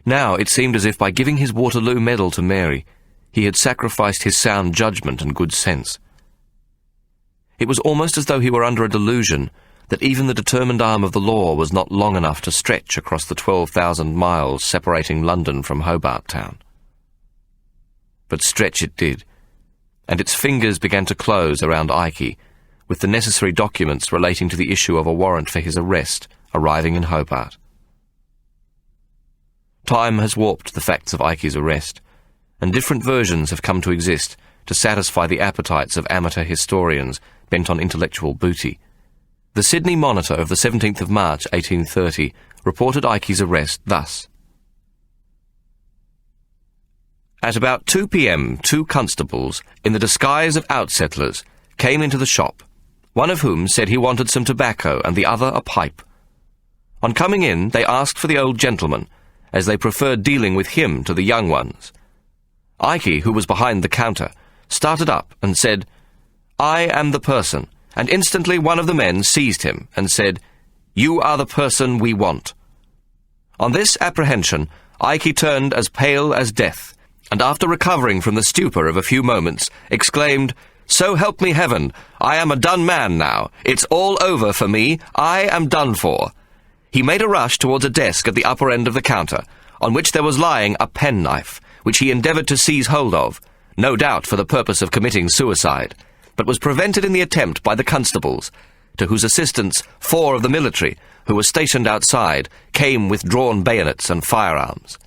Now it seemed as if by giving his Waterloo medal to Mary, he had sacrificed his sound judgment and good sense. It was almost as though he were under a delusion that even the determined arm of the law was not long enough to stretch across the 12,000 miles separating London from Hobart Town. But stretch it did, and its fingers began to close around Ike, with the necessary documents relating to the issue of a warrant for his arrest arriving in Hobart. Time has warped the facts of Ike's arrest, and different versions have come to exist to satisfy the appetites of amateur historians bent on intellectual booty. The Sydney Monitor of the 17th of March 1830 reported Ike's arrest thus. At about 2 p.m, 2 constables, in the disguise of outsettlers, came into the shop, one of whom said he wanted some tobacco and the other a pipe. On coming in, they asked for the old gentleman, as they preferred dealing with him to the young ones. Ike, who was behind the counter, started up and said, "I am the person," and instantly one of the men seized him and said, "You are the person we want." On this apprehension, Ike turned as pale as death, and after recovering from the stupor of a few moments, exclaimed, "So help me heaven, I am a done man now. It's all over for me. I am done for." He made a rush towards a desk at the upper end of the counter, on which there was lying a penknife, which he endeavoured to seize hold of, no doubt for the purpose of committing suicide, but was prevented in the attempt by the constables, to whose assistance 4 of the military, who were stationed outside, came with drawn bayonets and firearms.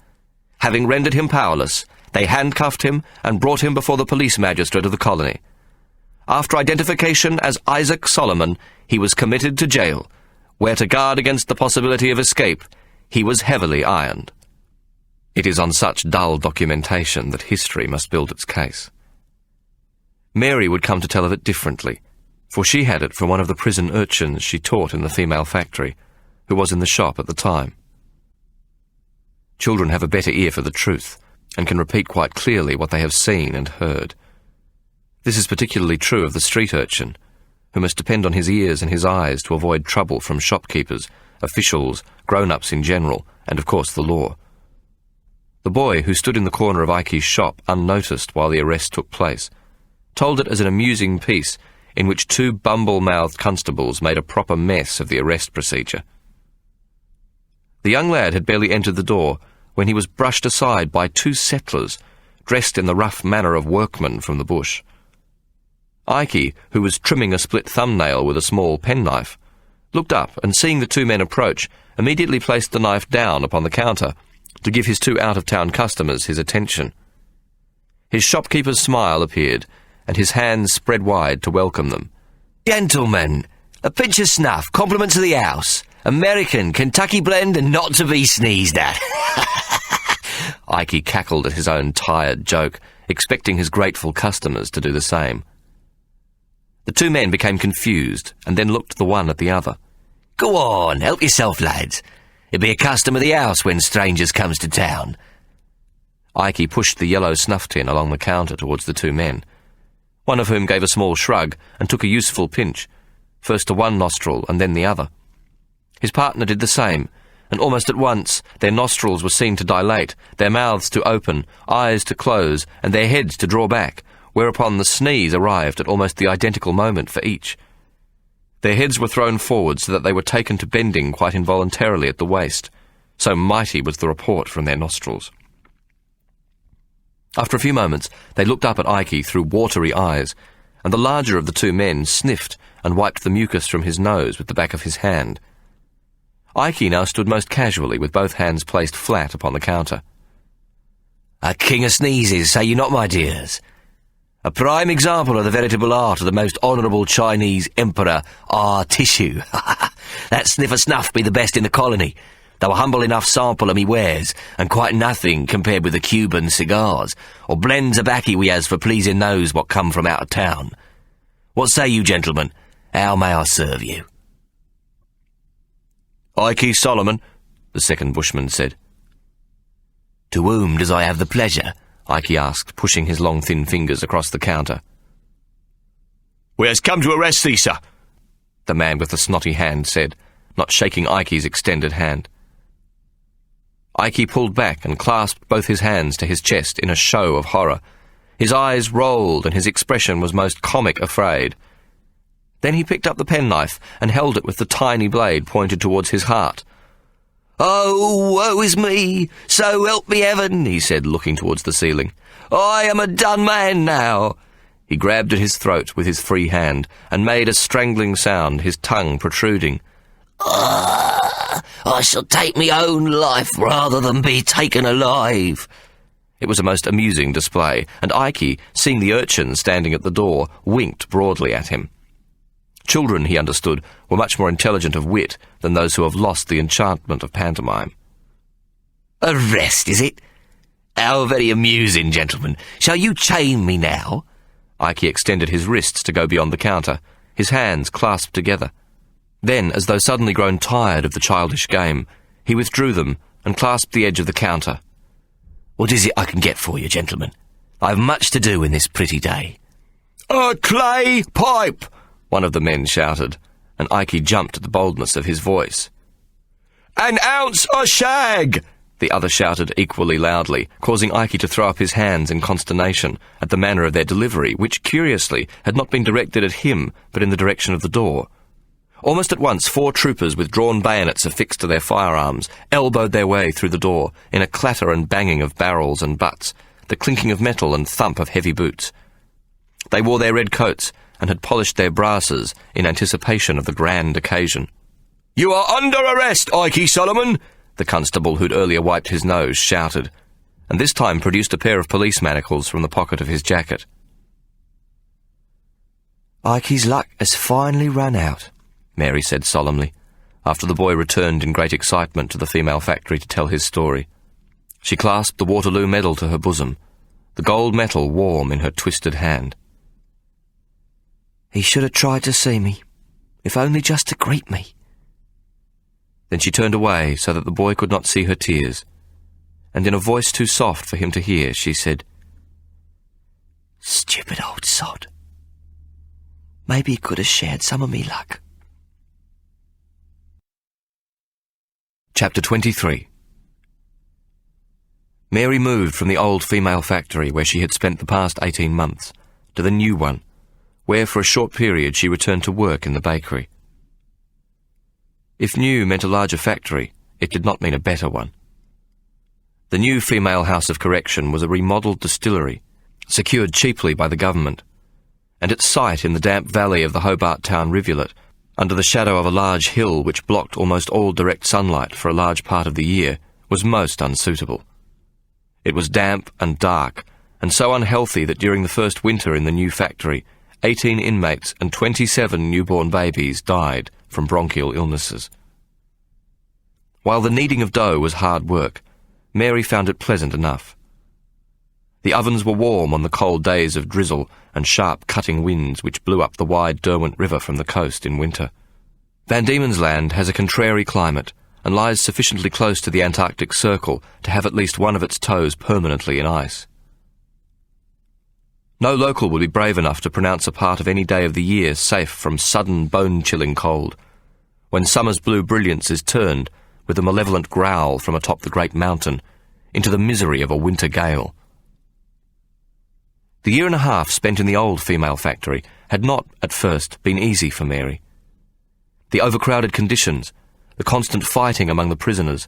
Having rendered him powerless, they handcuffed him and brought him before the police magistrate of the colony. After identification as Isaac Solomon, he was committed to jail, where, to guard against the possibility of escape, he was heavily ironed. It is on such dull documentation that history must build its case. Mary would come to tell of it differently, for she had it from one of the prison urchins she taught in the female factory, who was in the shop at the time. Children have a better ear for the truth, and can repeat quite clearly what they have seen and heard. This is particularly true of the street urchin, who must depend on his ears and his eyes to avoid trouble from shopkeepers, officials, grown-ups in general, and of course the law. The boy who stood in the corner of Ike's shop unnoticed while the arrest took place told it as an amusing piece in which two bumble-mouthed constables made a proper mess of the arrest procedure. The young lad had barely entered the door when he was brushed aside by two settlers dressed in the rough manner of workmen from the bush. Ikey, who was trimming a split thumbnail with a small penknife, looked up and, seeing the two men approach, immediately placed the knife down upon the counter to give his two out-of-town customers his attention. His shopkeeper's smile appeared, and his hands spread wide to welcome them. Gentlemen, a pinch of snuff, compliments of the house. American, Kentucky blend and not to be sneezed at. Ikey cackled at his own tired joke, expecting his grateful customers to do the same. The two men became confused, and then looked the one at the other. Go on, help yourself, lads. It'll be a custom of the house when strangers comes to town. Ikey pushed the yellow snuff tin along the counter towards the two men, one of whom gave a small shrug and took a useful pinch, first to one nostril and then the other. His partner did the same, and almost at once their nostrils were seen to dilate, their mouths to open, eyes to close, and their heads to draw back, whereupon the sneeze arrived at almost the identical moment for each. Their heads were thrown forward so that they were taken to bending quite involuntarily at the waist, so mighty was the report from their nostrils. After a few moments, they looked up at Ikey through watery eyes, and the larger of the two men sniffed and wiped the mucus from his nose with the back of his hand. Ikey now stood most casually with both hands placed flat upon the counter. A king of sneezes, say you not, my dears? A prime example of the veritable art of the most honourable Chinese emperor, Tissue. That sniff of snuff be the best in the colony, though a humble enough sample of me wares, and quite nothing compared with the Cuban cigars, or blends of baccy we has for pleasing those what come from out of town. What say you, gentlemen? How may I serve you? Ikey Solomon, the second bushman said. To whom does I have the pleasure? Ikey asked, pushing his long thin fingers across the counter. We has come to arrest thee, sir, the man with the snotty hand said, not shaking Ikey's extended hand. Ikey pulled back and clasped both his hands to his chest in a show of horror. His eyes rolled and his expression was most comic afraid. Then he picked up the penknife and held it with the tiny blade pointed towards his heart. Oh, woe is me! So help me heaven, he said, looking towards the ceiling. I am a done man now. He grabbed at his throat with his free hand and made a strangling sound, his tongue protruding. I shall take me own life rather than be taken alive. It was a most amusing display, and Ikey, seeing the urchin standing at the door, winked broadly at him. Children, he understood, were much more intelligent of wit than those who have lost the enchantment of pantomime. Arrest, is it? How very amusing, gentlemen. Shall you chain me now? Ikey extended his wrists to go beyond the counter, his hands clasped together. Then, as though suddenly grown tired of the childish game, he withdrew them and clasped the edge of the counter. What is it I can get for you, gentlemen? I have much to do in this pretty day. A clay pipe! One of the men shouted, and Ikey jumped at the boldness of his voice. An ounce of shag! The other shouted equally loudly, causing Ikey to throw up his hands in consternation at the manner of their delivery, which, curiously, had not been directed at him, but in the direction of the door. Almost at once, 4 troopers with drawn bayonets affixed to their firearms elbowed their way through the door in a clatter and banging of barrels and butts, the clinking of metal and thump of heavy boots. They wore their red coats and had polished their brasses in anticipation of the grand occasion. You are under arrest, Ikey Solomon, the constable who'd earlier wiped his nose shouted, and this time produced a pair of police manacles from the pocket of his jacket. Ikey's luck has finally run out, Mary said solemnly, after the boy returned in great excitement to the female factory to tell his story. She clasped the Waterloo medal to her bosom, the gold metal warm in her twisted hand. He should have tried to see me, if only just to greet me. Then she turned away so that the boy could not see her tears, and in a voice too soft for him to hear, she said, Stupid old sod. Maybe he could have shared some of me luck. Chapter 23. Mary moved from the old female factory where she had spent the past 18 months to the new one, where for a short period she returned to work in the bakery. If new meant a larger factory, it did not mean a better one. The new female house of correction was a remodelled distillery, secured cheaply by the government, and its site in the damp valley of the Hobart Town rivulet, under the shadow of a large hill which blocked almost all direct sunlight for a large part of the year, was most unsuitable. It was damp and dark, and so unhealthy that during the first winter in the new factory, 18 inmates and 27 newborn babies died from bronchial illnesses. While the kneading of dough was hard work, Mary found it pleasant enough. The ovens were warm on the cold days of drizzle and sharp cutting winds which blew up the wide Derwent River from the coast in winter. Van Diemen's Land has a contrary climate and lies sufficiently close to the Antarctic Circle to have at least one of its toes permanently in ice. No local would be brave enough to pronounce a part of any day of the year safe from sudden bone-chilling cold, when summer's blue brilliance is turned, with a malevolent growl from atop the great mountain, into the misery of a winter gale. The year and a half spent in the old female factory had not, at first, been easy for Mary. The overcrowded conditions, the constant fighting among the prisoners,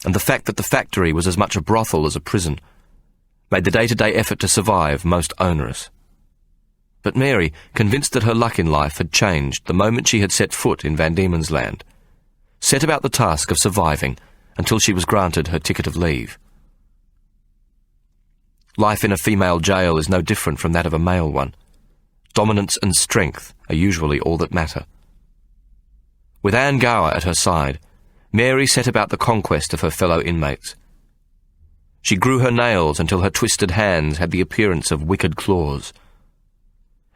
and the fact that the factory was as much a brothel as a prison, made the day-to-day effort to survive most onerous. But Mary, convinced that her luck in life had changed the moment she had set foot in Van Diemen's Land, set about the task of surviving until she was granted her ticket of leave. Life in a female jail is no different from that of a male one. Dominance and strength are usually all that matter. With Anne Gower at her side, Mary set about the conquest of her fellow inmates. She grew her nails until her twisted hands had the appearance of wicked claws.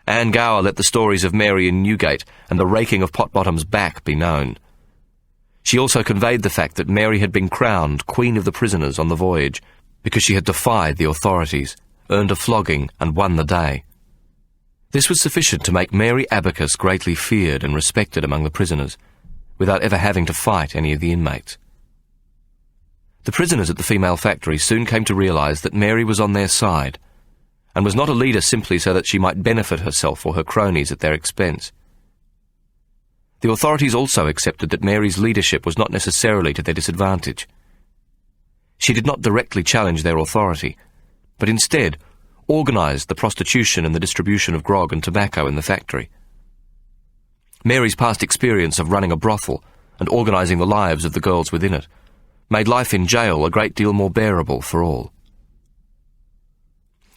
Anne Gower let the stories of Mary in Newgate and the raking of Potbottom's back be known. She also conveyed the fact that Mary had been crowned Queen of the Prisoners on the voyage because she had defied the authorities, earned a flogging, and won the day. This was sufficient to make Mary Abacus greatly feared and respected among the prisoners, without ever having to fight any of the inmates. The prisoners at the female factory soon came to realise that Mary was on their side, and was not a leader simply so that she might benefit herself or her cronies at their expense. The authorities also accepted that Mary's leadership was not necessarily to their disadvantage. She did not directly challenge their authority, but instead organised the prostitution and the distribution of grog and tobacco in the factory. Mary's past experience of running a brothel and organising the lives of the girls within it made life in jail a great deal more bearable for all.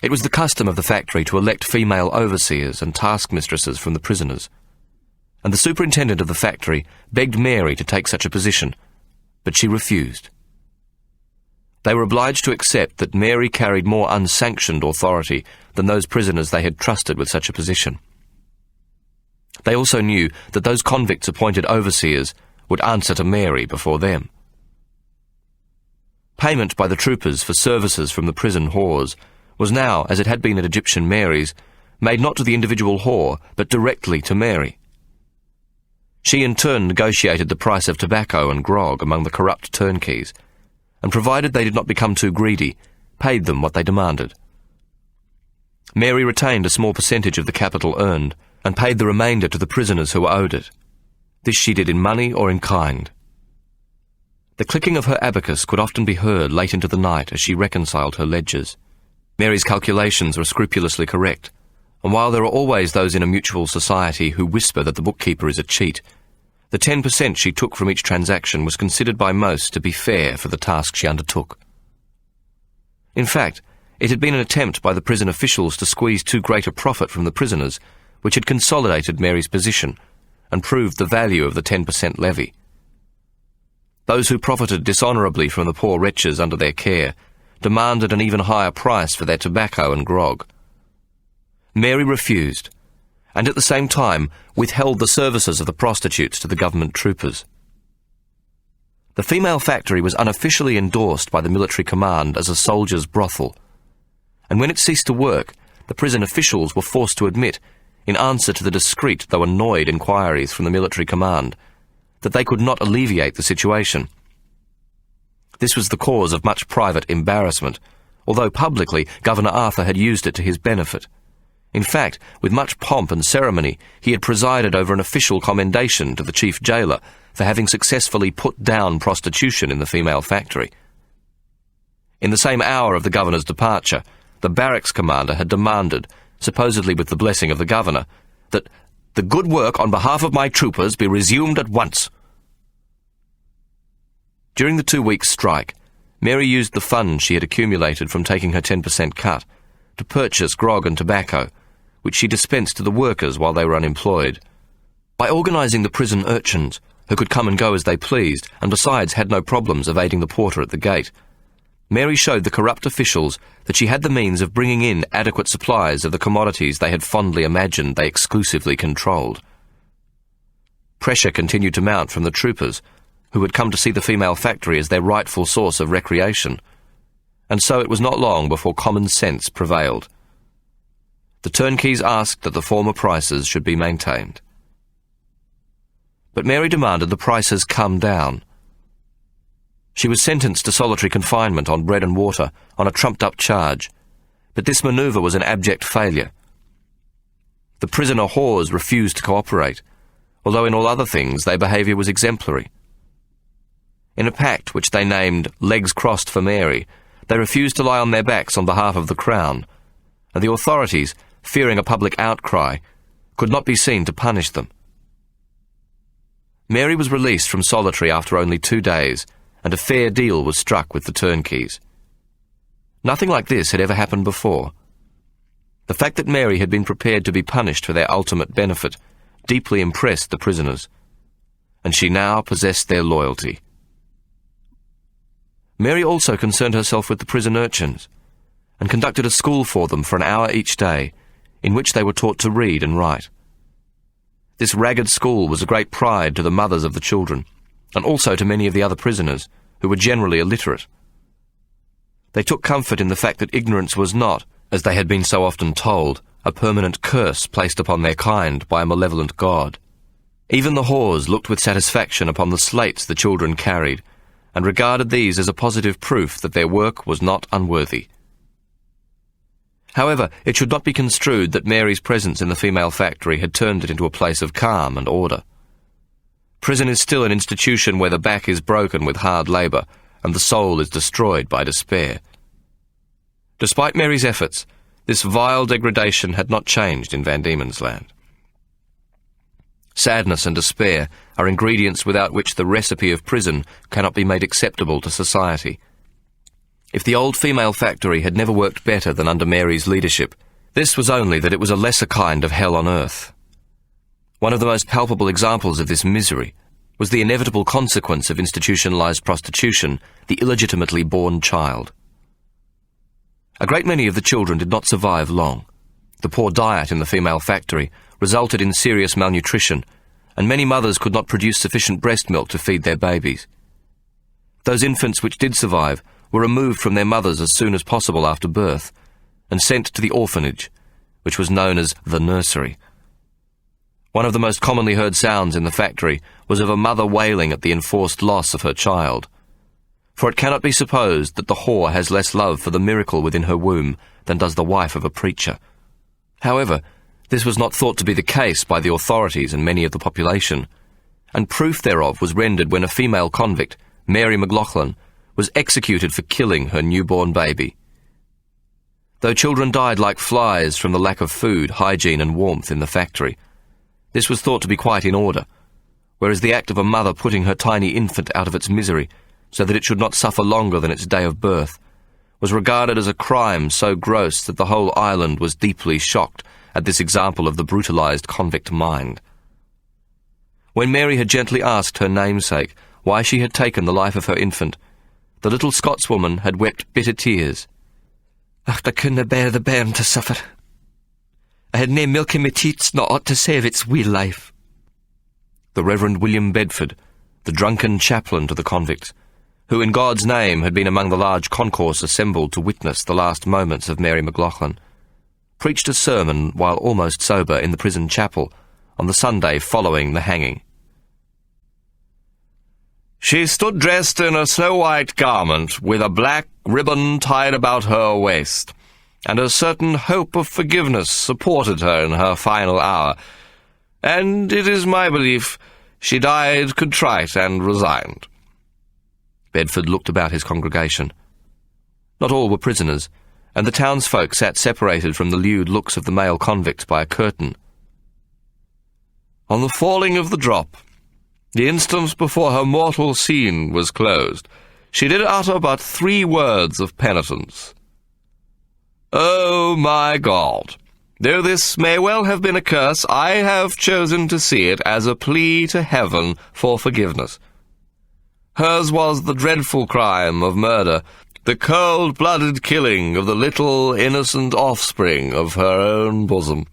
It was the custom of the factory to elect female overseers and taskmistresses from the prisoners, and the superintendent of the factory begged Mary to take such a position, but she refused. They were obliged to accept that Mary carried more unsanctioned authority than those prisoners they had trusted with such a position. They also knew that those convicts appointed overseers would answer to Mary before them. Payment by the troopers for services from the prison whores was now, as it had been at Egyptian Mary's, made not to the individual whore, but directly to Mary. She in turn negotiated the price of tobacco and grog among the corrupt turnkeys, and provided they did not become too greedy, paid them what they demanded. Mary retained a small percentage of the capital earned, and paid the remainder to the prisoners who owed it. This she did in money or in kind. The clicking of her abacus could often be heard late into the night as she reconciled her ledgers. Mary's calculations were scrupulously correct, and while there are always those in a mutual society who whisper that the bookkeeper is a cheat, the 10% she took from each transaction was considered by most to be fair for the task she undertook. In fact, it had been an attempt by the prison officials to squeeze too great a profit from the prisoners, which had consolidated Mary's position and proved the value of the 10% levy. Those who profited dishonourably from the poor wretches under their care demanded an even higher price for their tobacco and grog. Mary refused, and at the same time withheld the services of the prostitutes to the government troopers. The female factory was unofficially endorsed by the military command as a soldier's brothel, and when it ceased to work, the prison officials were forced to admit, in answer to the discreet though annoyed inquiries from the military command, that they could not alleviate the situation. This was the cause of much private embarrassment, although publicly Governor Arthur had used it to his benefit, In fact, with much pomp and ceremony, he had presided over an official commendation to the chief jailer for having successfully put down prostitution in the female factory. In the same hour of the governor's departure, the barracks commander had demanded, supposedly with the blessing of the governor, that the good work on behalf of my troopers be resumed at once. During the 2-week strike, Mary used the funds she had accumulated from taking her 10% cut to purchase grog and tobacco, which she dispensed to the workers while they were unemployed. By organising the prison urchins, who could come and go as they pleased, and besides had no problems evading the porter at the gate, Mary showed the corrupt officials that she had the means of bringing in adequate supplies of the commodities they had fondly imagined they exclusively controlled. Pressure continued to mount from the troopers, who had come to see the female factory as their rightful source of recreation, and so it was not long before common sense prevailed. The turnkeys asked that the former prices should be maintained. But Mary demanded the prices come down. She was sentenced to solitary confinement on bread and water on a trumped-up charge, but this manoeuvre was an abject failure. The prisoner whores refused to cooperate, although in all other things their behaviour was exemplary. In a pact which they named Legs Crossed for Mary, they refused to lie on their backs on behalf of the Crown, and the authorities, fearing a public outcry, could not be seen to punish them. Mary was released from solitary after only 2 days, and a fair deal was struck with the turnkeys. Nothing like this had ever happened before. The fact that Mary had been prepared to be punished for their ultimate benefit deeply impressed the prisoners, and she now possessed their loyalty. Mary also concerned herself with the prison urchins, and conducted a school for them for an hour each day, in which they were taught to read and write. This ragged school was a great pride to the mothers of the children, and also to many of the other prisoners, who were generally illiterate. They took comfort in the fact that ignorance was not, as they had been so often told, a permanent curse placed upon their kind by a malevolent god. Even the whores looked with satisfaction upon the slates the children carried, and regarded these as a positive proof that their work was not unworthy. However, it should not be construed that Mary's presence in the female factory had turned it into a place of calm and order. Prison is still an institution where the back is broken with hard labour, and the soul is destroyed by despair. Despite Mary's efforts, this vile degradation had not changed in Van Diemen's Land. Sadness and despair are ingredients without which the recipe of prison cannot be made acceptable to society. If the old female factory had never worked better than under Mary's leadership, this was only that it was a lesser kind of hell on earth. One of the most palpable examples of this misery was the inevitable consequence of institutionalized prostitution, the illegitimately born child. A great many of the children did not survive long. The poor diet in the female factory resulted in serious malnutrition, and many mothers could not produce sufficient breast milk to feed their babies. Those infants which did survive were removed from their mothers as soon as possible after birth, and sent to the orphanage, which was known as the nursery. One of the most commonly heard sounds in the factory was of a mother wailing at the enforced loss of her child. For it cannot be supposed that the whore has less love for the miracle within her womb than does the wife of a preacher. However, this was not thought to be the case by the authorities and many of the population, and proof thereof was rendered when a female convict, Mary McLaughlin, was executed for killing her newborn baby. Though children died like flies from the lack of food, hygiene and warmth in the factory, this was thought to be quite in order, whereas the act of a mother putting her tiny infant out of its misery so that it should not suffer longer than its day of birth was regarded as a crime so gross that the whole island was deeply shocked at this example of the brutalized convict mind. When Mary had gently asked her namesake why she had taken the life of her infant, the little Scotswoman had wept bitter tears. "I couldna bear the bairn to suffer. I had nae milk in my teats, not aught to save its wee life." The Reverend William Bedford, the drunken chaplain to the convicts, who in God's name had been among the large concourse assembled to witness the last moments of Mary McLaughlin, preached a sermon while almost sober in the prison chapel on the Sunday following the hanging. "She stood dressed in a snow-white garment, with a black ribbon tied about her waist, and a certain hope of forgiveness supported her in her final hour, and it is my belief she died contrite and resigned." Bedford looked about his congregation. Not all were prisoners, and the townsfolk sat separated from the lewd looks of the male convicts by a curtain. "On the falling of the drop, the instant before her mortal scene was closed, she did utter but 3 words of penitence. 'Oh, my God, though this may well have been a curse, I have chosen to see it as a plea to heaven for forgiveness.' Hers was the dreadful crime of murder, the cold-blooded killing of the little innocent offspring of her own bosom."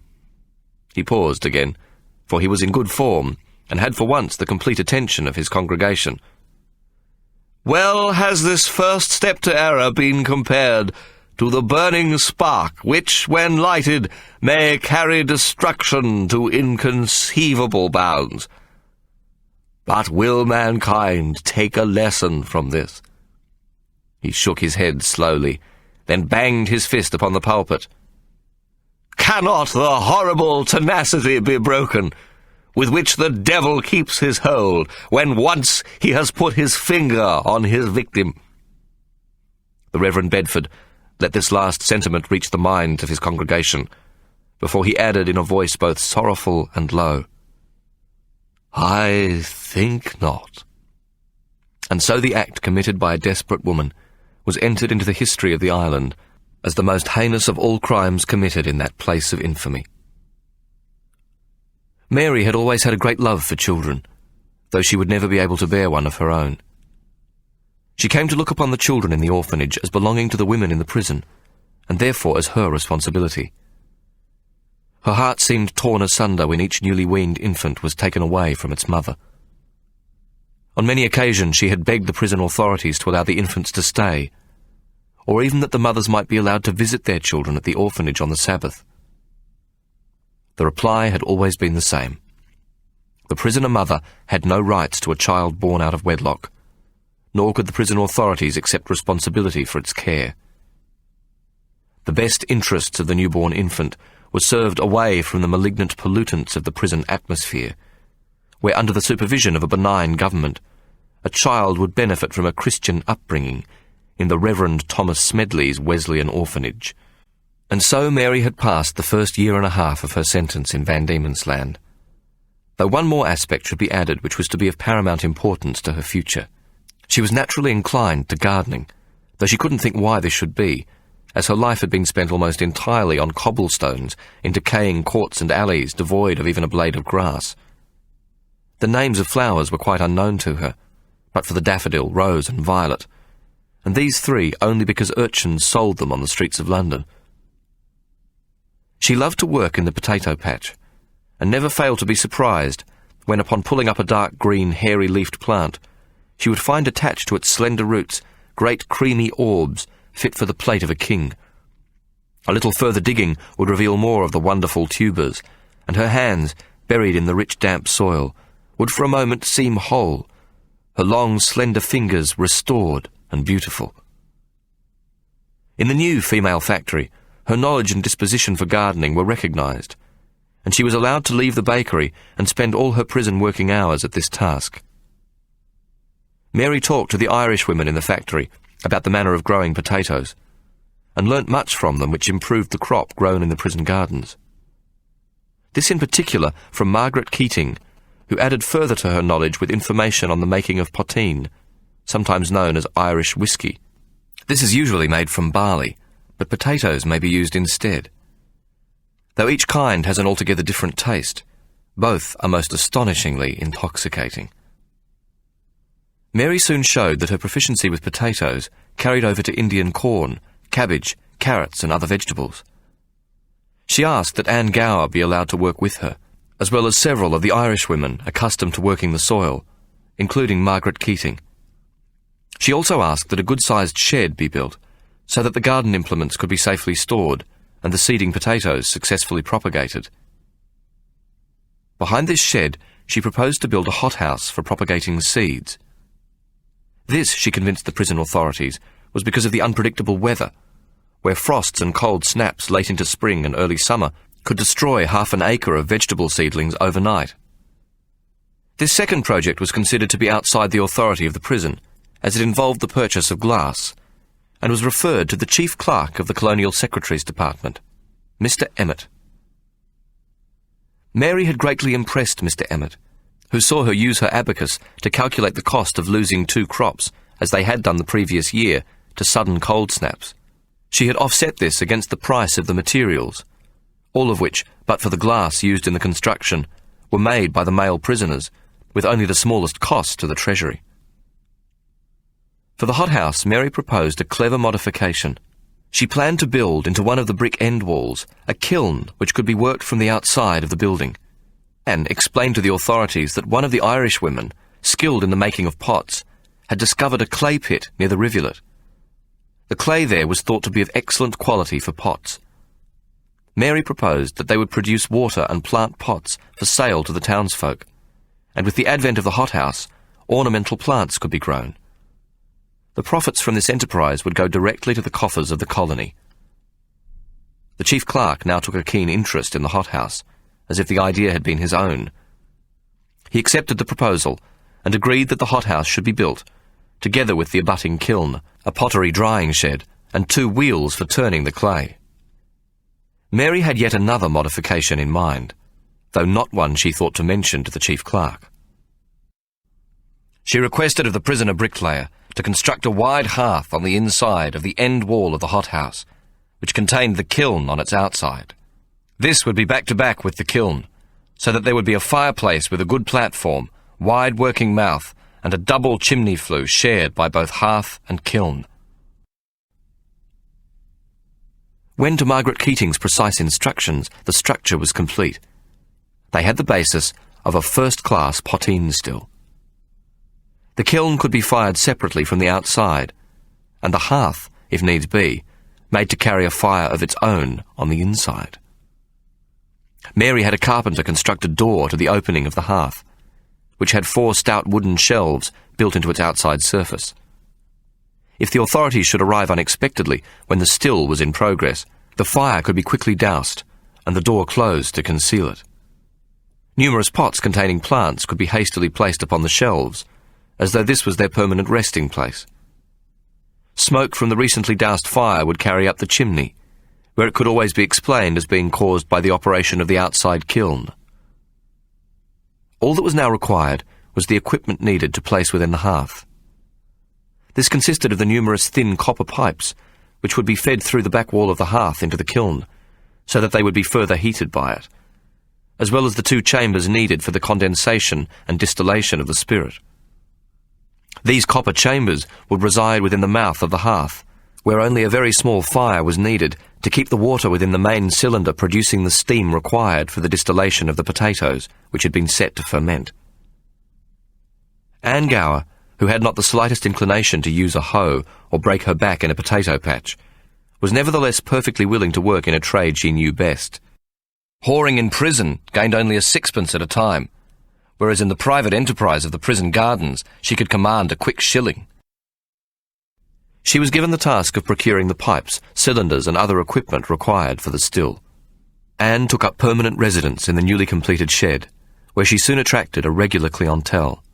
He paused again, for he was in good form, and had for once the complete attention of his congregation. "Well has this first step to error been compared to the burning spark which, when lighted, may carry destruction to inconceivable bounds. But will mankind take a lesson from this?" He shook his head slowly, then banged his fist upon the pulpit. "Cannot the horrible tenacity be broken, with which the devil keeps his hold, when once he has put his finger on his victim?" The Reverend Bedford let this last sentiment reach the minds of his congregation, before he added in a voice both sorrowful and low, "I think not." And so the act committed by a desperate woman was entered into the history of the island as the most heinous of all crimes committed in that place of infamy. Mary had always had a great love for children, though she would never be able to bear one of her own. She came to look upon the children in the orphanage as belonging to the women in the prison, and therefore as her responsibility. Her heart seemed torn asunder when each newly weaned infant was taken away from its mother. On many occasions she had begged the prison authorities to allow the infants to stay, or even that the mothers might be allowed to visit their children at the orphanage on the Sabbath. The reply had always been the same. The prisoner mother had no rights to a child born out of wedlock, nor could the prison authorities accept responsibility for its care. The best interests of the newborn infant were served away from the malignant pollutants of the prison atmosphere, where under the supervision of a benign government, a child would benefit from a Christian upbringing in the Reverend Thomas Smedley's Wesleyan orphanage. And so Mary had passed the first 1.5 years of her sentence in Van Diemen's Land. Though one more aspect should be added which was to be of paramount importance to her future. She was naturally inclined to gardening, though she couldn't think why this should be, as her life had been spent almost entirely on cobblestones in decaying courts and alleys devoid of even a blade of grass. The names of flowers were quite unknown to her, but for the daffodil, rose and violet, and these 3 only because urchins sold them on the streets of London. She loved to work in the potato patch, and never failed to be surprised when, upon pulling up a dark green, hairy-leafed plant, she would find attached to its slender roots great creamy orbs fit for the plate of a king. A little further digging would reveal more of the wonderful tubers, and her hands, buried in the rich damp soil, would for a moment seem whole, her long slender fingers restored and beautiful. In the new female factory, her knowledge and disposition for gardening were recognised, and she was allowed to leave the bakery and spend all her prison working hours at this task. Mary talked to the Irish women in the factory about the manner of growing potatoes, and learnt much from them which improved the crop grown in the prison gardens. This in particular from Margaret Keating, who added further to her knowledge with information on the making of poteen, sometimes known as Irish whiskey. This is usually made from barley, but potatoes may be used instead. Though each kind has an altogether different taste, both are most astonishingly intoxicating. Mary soon showed that her proficiency with potatoes carried over to Indian corn, cabbage, carrots and other vegetables. She asked that Anne Gower be allowed to work with her, as well as several of the Irish women accustomed to working the soil, including Margaret Keating. She also asked that a good-sized shed be built, so that the garden implements could be safely stored and the seeding potatoes successfully propagated. Behind this shed, she proposed to build a hothouse for propagating seeds. This, she convinced the prison authorities, was because of the unpredictable weather, where frosts and cold snaps late into spring and early summer could destroy half an acre of vegetable seedlings overnight. This second project was considered to be outside the authority of the prison, as it involved the purchase of glass, and was referred to the chief clerk of the Colonial Secretary's Department, Mr. Emmett. Mary had greatly impressed Mr. Emmett, who saw her use her abacus to calculate the cost of losing 2 crops, as they had done the previous year, to sudden cold snaps. She had offset this against the price of the materials, all of which, but for the glass used in the construction, were made by the male prisoners, with only the smallest cost to the Treasury. For the hothouse, Mary proposed a clever modification. She planned to build into one of the brick end walls a kiln which could be worked from the outside of the building, and explained to the authorities that one of the Irish women, skilled in the making of pots, had discovered a clay pit near the rivulet. The clay there was thought to be of excellent quality for pots. Mary proposed that they would produce water and plant pots for sale to the townsfolk, and with the advent of the hothouse, ornamental plants could be grown. The profits from this enterprise would go directly to the coffers of the colony. The chief clerk now took a keen interest in the hothouse, as if the idea had been his own. He accepted the proposal and agreed that the hothouse should be built, together with the abutting kiln, a pottery drying shed, and 2 wheels for turning the clay. Mary had yet another modification in mind, though not one she thought to mention to the chief clerk. She requested of the prisoner bricklayer to construct a wide hearth on the inside of the end wall of the hothouse, which contained the kiln on its outside. This would be back to back with the kiln, so that there would be a fireplace with a good platform, wide working mouth, and a double chimney flue shared by both hearth and kiln. When, to Margaret Keating's precise instructions, the structure was complete, they had the basis of a first-class poteen still. The kiln could be fired separately from the outside, and the hearth, if needs be, made to carry a fire of its own on the inside. Mary had a carpenter construct a door to the opening of the hearth, which had 4 stout wooden shelves built into its outside surface. If the authorities should arrive unexpectedly when the still was in progress, the fire could be quickly doused and the door closed to conceal it. Numerous pots containing plants could be hastily placed upon the shelves, as though this was their permanent resting place. Smoke from the recently doused fire would carry up the chimney, where it could always be explained as being caused by the operation of the outside kiln. All that was now required was the equipment needed to place within the hearth. This consisted of the numerous thin copper pipes, which would be fed through the back wall of the hearth into the kiln, so that they would be further heated by it, as well as the 2 chambers needed for the condensation and distillation of the spirit. These copper chambers would reside within the mouth of the hearth, where only a very small fire was needed to keep the water within the main cylinder producing the steam required for the distillation of the potatoes, which had been set to ferment. Anne Gower, who had not the slightest inclination to use a hoe or break her back in a potato patch, was nevertheless perfectly willing to work in a trade she knew best. Whoring in prison gained only a 6pence at a time, whereas in the private enterprise of the prison gardens she could command a quick shilling. She was given the task of procuring the pipes, cylinders and other equipment required for the still. Anne took up permanent residence in the newly completed shed, where she soon attracted a regular clientele.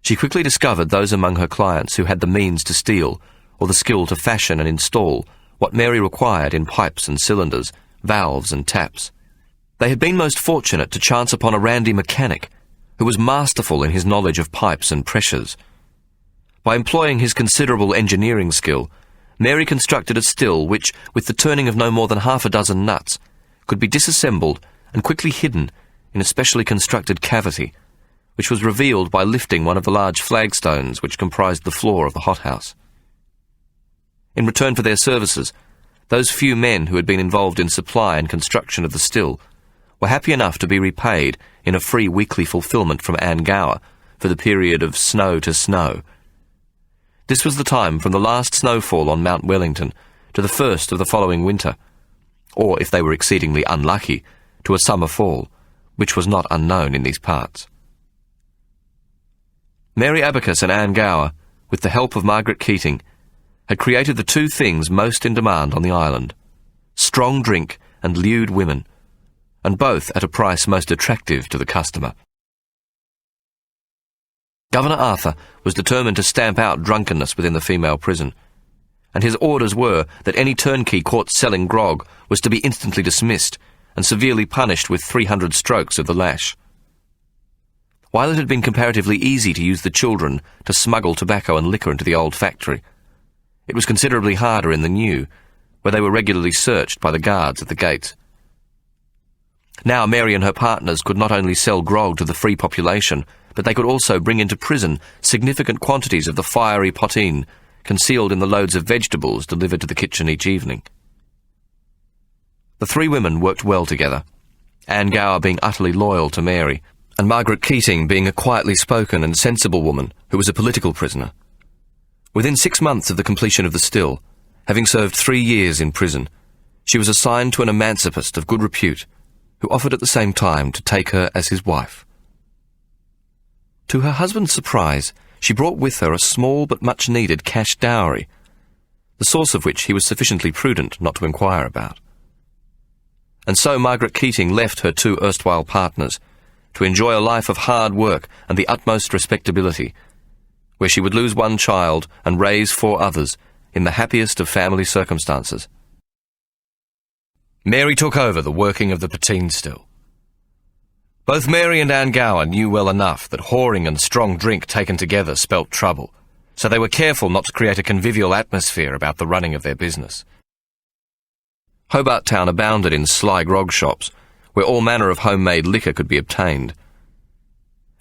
She quickly discovered those among her clients who had the means to steal, or the skill to fashion and install, what Mary required in pipes and cylinders, valves and taps. They had been most fortunate to chance upon a randy mechanic, who was masterful in his knowledge of pipes and pressures. By employing his considerable engineering skill, Mary constructed a still which, with the turning of no more than 6 nuts, could be disassembled and quickly hidden in a specially constructed cavity, which was revealed by lifting one of the large flagstones which comprised the floor of the hothouse. In return for their services, those few men who had been involved in supply and construction of the still were happy enough to be repaid in a free weekly fulfilment from Anne Gower for the period of snow to snow. This was the time from the last snowfall on Mount Wellington to the first of the following winter, or, if they were exceedingly unlucky, to a summer fall, which was not unknown in these parts. Mary Abacus and Anne Gower, with the help of Margaret Keating, had created the two things most in demand on the island: strong drink and lewd women, and both at a price most attractive to the customer. Governor Arthur was determined to stamp out drunkenness within the female prison, and his orders were that any turnkey caught selling grog was to be instantly dismissed and severely punished with 300 strokes of the lash. While it had been comparatively easy to use the children to smuggle tobacco and liquor into the old factory, it was considerably harder in the new, where they were regularly searched by the guards at the gates. Now Mary and her partners could not only sell grog to the free population, but they could also bring into prison significant quantities of the fiery poteen concealed in the loads of vegetables delivered to the kitchen each evening. The three women worked well together, Anne Gower being utterly loyal to Mary, and Margaret Keating being a quietly spoken and sensible woman who was a political prisoner. Within 6 months of the completion of the still, having served 3 years in prison, she was assigned to an emancipist of good repute, who offered at the same time to take her as his wife. To her husband's surprise, she brought with her a small but much-needed cash dowry, the source of which he was sufficiently prudent not to inquire about. And so Margaret Keating left her two erstwhile partners to enjoy a life of hard work and the utmost respectability, where she would lose one child and raise 4 others in the happiest of family circumstances. Mary took over the working of the poteen still. Both Mary and Anne Gower knew well enough that whoring and strong drink taken together spelt trouble, so they were careful not to create a convivial atmosphere about the running of their business. Hobart Town abounded in sly grog shops, where all manner of homemade liquor could be obtained.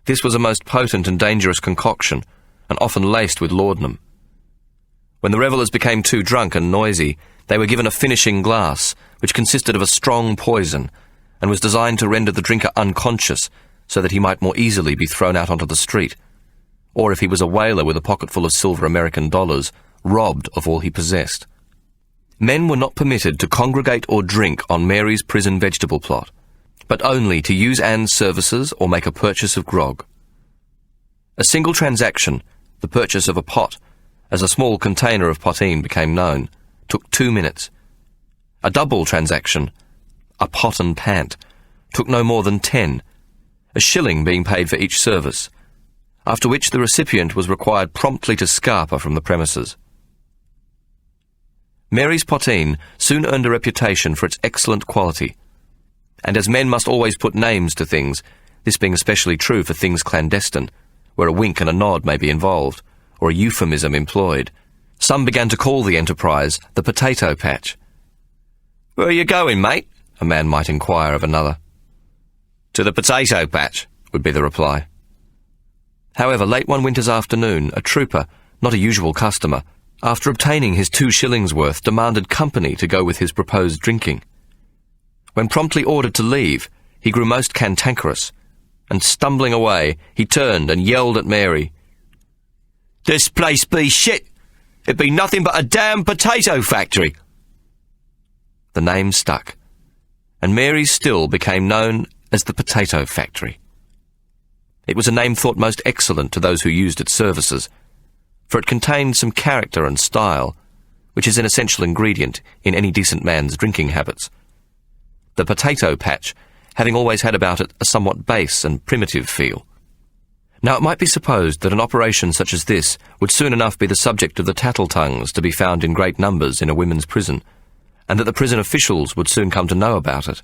This was a most potent and dangerous concoction, and often laced with laudanum. When the revellers became too drunk and noisy, they were given a finishing glass, which consisted of a strong poison, and was designed to render the drinker unconscious, so that he might more easily be thrown out onto the street, or if he was a whaler with a pocketful of silver American dollars, robbed of all he possessed. Men were not permitted to congregate or drink on Mary's prison vegetable plot, but only to use Anne's services or make a purchase of grog. A single transaction, the purchase of a pot, as a small container of poteen became known, took 2 minutes. A double transaction, a pot and pant, took no more than 10, a shilling being paid for each service, after which the recipient was required promptly to scarper from the premises. Mary's poteen soon earned a reputation for its excellent quality, and as men must always put names to things, this being especially true for things clandestine, where a wink and a nod may be involved, or a euphemism employed, some began to call the enterprise the potato patch. "Where are you going, mate?" a man might inquire of another. "To the potato patch," would be the reply. However, late one winter's afternoon, a trooper, not a usual customer, after obtaining his 2 shillings worth, demanded company to go with his proposed drinking. When promptly ordered to leave, he grew most cantankerous, and stumbling away, he turned and yelled at Mary, "This place be shit! It be nothing but a damn potato factory!" The name stuck, and Mary's still became known as the Potato Factory. It was a name thought most excellent to those who used its services, for it contained some character and style, which is an essential ingredient in any decent man's drinking habits. The potato patch having always had about it a somewhat base and primitive feel. Now it might be supposed that an operation such as this would soon enough be the subject of the tattle-tongues to be found in great numbers in a women's prison, and that the prison officials would soon come to know about it.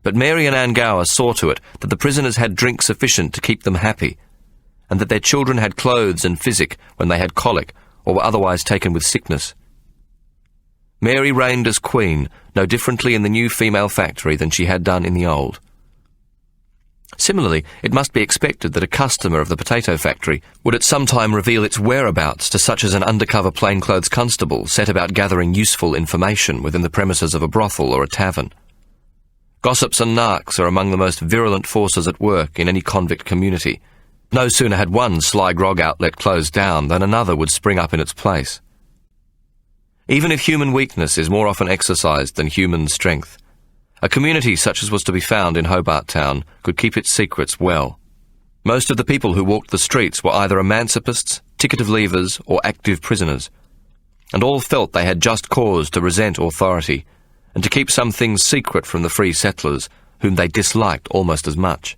But Mary and Anne Gower saw to it that the prisoners had drink sufficient to keep them happy, and that their children had clothes and physic when they had colic or were otherwise taken with sickness. Mary reigned as queen, no differently in the new female factory than she had done in the old. Similarly, it must be expected that a customer of the potato factory would at some time reveal its whereabouts to such as an undercover plainclothes constable set about gathering useful information within the premises of a brothel or a tavern. Gossips and narcs are among the most virulent forces at work in any convict community. No sooner had one sly grog outlet closed down than another would spring up in its place. Even if human weakness is more often exercised than human strength, a community such as was to be found in Hobart Town could keep its secrets well. Most of the people who walked the streets were either emancipists, ticket of leavers, or active prisoners, and all felt they had just cause to resent authority and to keep some things secret from the free settlers, whom they disliked almost as much.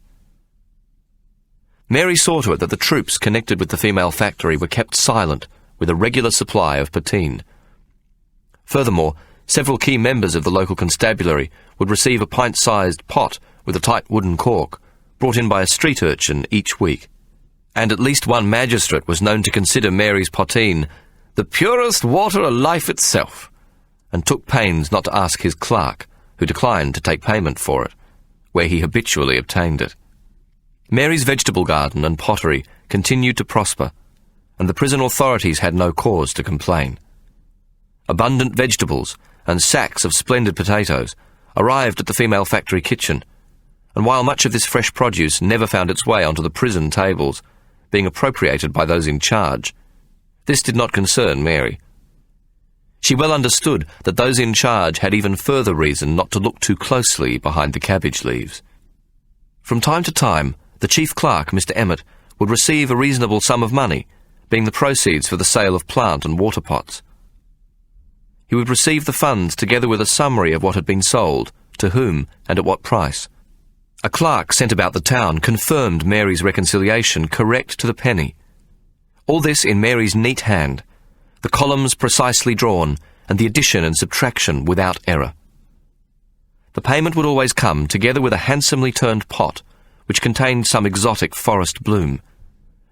Mary saw to it that the troops connected with the female factory were kept silent with a regular supply of poteen. Furthermore, several key members of the local constabulary would receive a pint-sized pot with a tight wooden cork, brought in by a street urchin each week, and at least one magistrate was known to consider Mary's poteen the purest water of life itself, and took pains not to ask his clerk, who declined to take payment for it, where he habitually obtained it. Mary's vegetable garden and pottery continued to prosper, and the prison authorities had no cause to complain. Abundant vegetables and sacks of splendid potatoes arrived at the female factory kitchen, and while much of this fresh produce never found its way onto the prison tables, being appropriated by those in charge, this did not concern Mary. She well understood that those in charge had even further reason not to look too closely behind the cabbage leaves. From time to time, the chief clerk, Mr. Emmett, would receive a reasonable sum of money, being the proceeds for the sale of plant and water pots. He would receive the funds together with a summary of what had been sold, to whom, and at what price. A clerk sent about the town confirmed Mary's reconciliation correct to the penny. All this in Mary's neat hand, the columns precisely drawn, and the addition and subtraction without error. The payment would always come together with a handsomely turned pot, which contained some exotic forest bloom,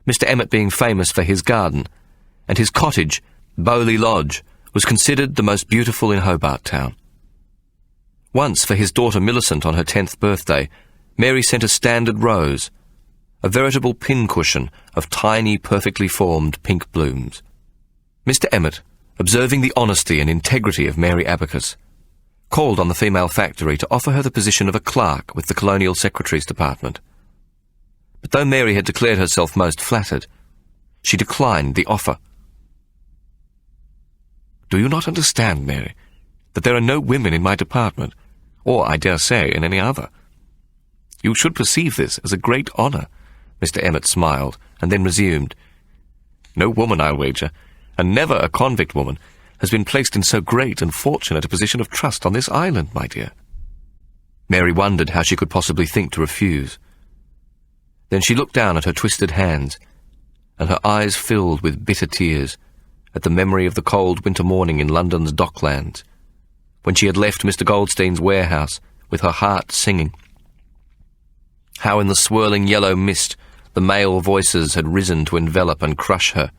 Mr. Emmett being famous for his garden, and his cottage, Bowley Lodge, was considered the most beautiful in Hobart Town. Once, for his daughter Millicent on her 10th birthday, Mary sent a standard rose, a veritable pincushion of tiny, perfectly formed pink blooms. Mr. Emmett, observing the honesty and integrity of Mary Abacus, called on the female factory to offer her the position of a clerk with the Colonial Secretary's Department. But though Mary had declared herself most flattered, she declined the offer. "Do you not understand, Mary, that there are no women in my department, or, I dare say, in any other? You should perceive this as a great honour." Mr. Emmett smiled, and then resumed. "No woman, I'll wager, and never a convict woman, has been placed in so great and fortunate a position of trust on this island, my dear." Mary wondered how she could possibly think to refuse. Then she looked down at her twisted hands, and her eyes filled with bitter tears at the memory of the cold winter morning in London's docklands, when she had left Mr. Goldstein's warehouse with her heart singing. How in the swirling yellow mist the male voices had risen to envelop and crush her.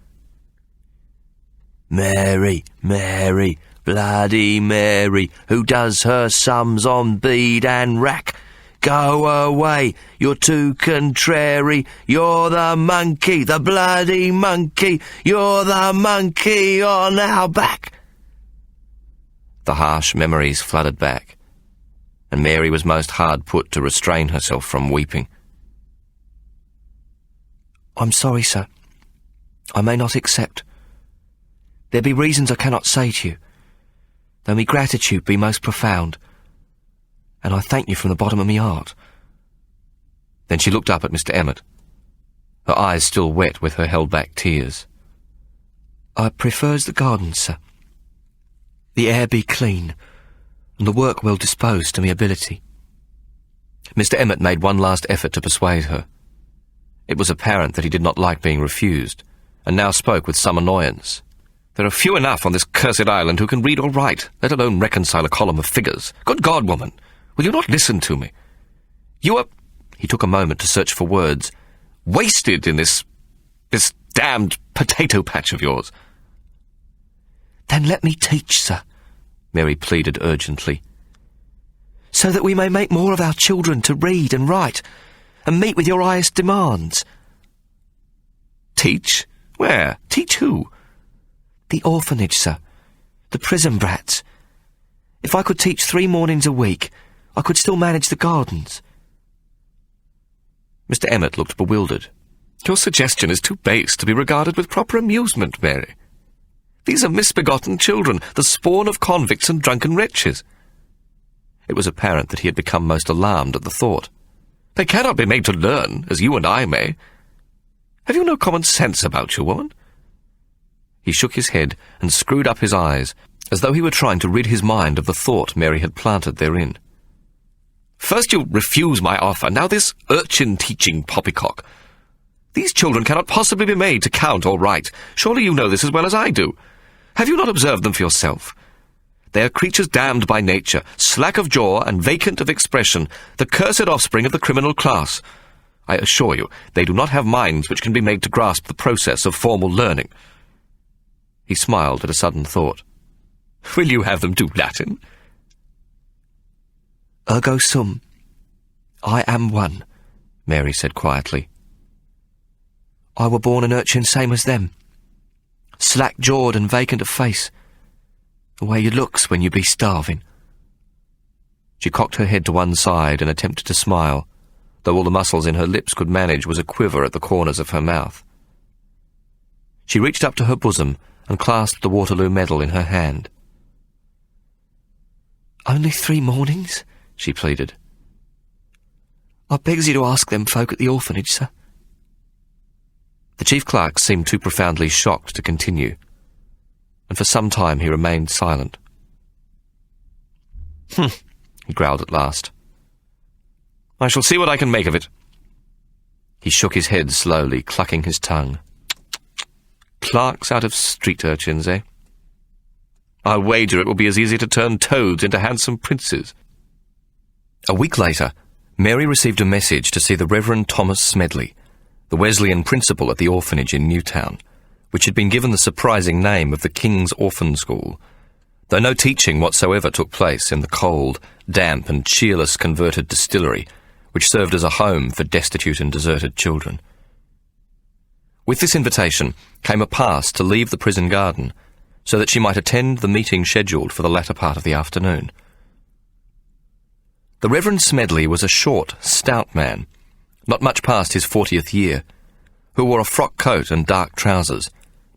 "Mary, Mary, bloody Mary, who does her sums on bead and rack. Go away, you're too contrary, you're the monkey, the bloody monkey, you're the monkey on our back." The harsh memories flooded back, and Mary was most hard put to restrain herself from weeping. "I'm sorry, sir. I may not accept. There be reasons I cannot say to you, though me gratitude be most profound, and I thank you from the bottom of me heart." Then she looked up at Mr. Emmett, her eyes still wet with her held-back tears. "I prefers the garden, sir. The air be clean, and the work well disposed to me ability." Mr. Emmett made one last effort to persuade her. It was apparent that he did not like being refused, and now spoke with some annoyance. "There are few enough on this cursed island who can read or write, let alone reconcile a column of figures. Good God, woman, will you not listen to me? You are—" He took a moment to search for words. "Wasted in this damned potato patch of yours." "Then let me teach, sir," Mary pleaded urgently. "so that we may make more of our children to read and write, and meet with your highest demands." "Teach? Where? Teach who?" "The orphanage, sir. The prison brats. If I could teach 3 mornings a week, I could still manage the gardens." Mr. Emmett looked bewildered. "Your suggestion is too base to be regarded with proper amusement, Mary. These are misbegotten children, the spawn of convicts and drunken wretches." It was apparent that he had become most alarmed at the thought. "They cannot be made to learn, as you and I may. Have you no common sense about you, woman? He shook his head and screwed up his eyes, as though he were trying to rid his mind of the thought Mary had planted therein. "First you refuse my offer, now this urchin-teaching poppycock. These children cannot possibly be made to count or write. Surely you know this as well as I do. Have you not observed them for yourself? They are creatures damned by nature, slack of jaw and vacant of expression, the cursed offspring of the criminal class. I assure you, they do not have minds which can be made to grasp the process of formal learning." He smiled at a sudden thought. "Will you have them do Latin?" "Ergo sum. I am one," Mary said quietly. "I were born an urchin same as them. Slack-jawed and vacant of face. The way you looks when you be starving." She cocked her head to one side and attempted to smile, though all the muscles in her lips could manage was a quiver at the corners of her mouth. She reached up to her bosom and clasped the Waterloo medal in her hand. "Only 3 mornings?" she pleaded. "I begs you to ask them folk at the orphanage, sir." The chief clerk seemed too profoundly shocked to continue, and for some time he remained silent. He growled at last. "I shall see what I can make of it." He shook his head slowly, clucking his tongue. "Clerks out of street urchins, eh? I'll wager it will be as easy to turn toads into handsome princes." A week later, Mary received a message to see the Reverend Thomas Smedley, the Wesleyan principal at the orphanage in Newtown, which had been given the surprising name of the King's Orphan School, though no teaching whatsoever took place in the cold, damp and cheerless converted distillery, which served as a home for destitute and deserted children. With this invitation came a pass to leave the prison garden, so that she might attend the meeting scheduled for the latter part of the afternoon. The Reverend Smedley was a short, stout man, not much past his 40th year, who wore a frock coat and dark trousers,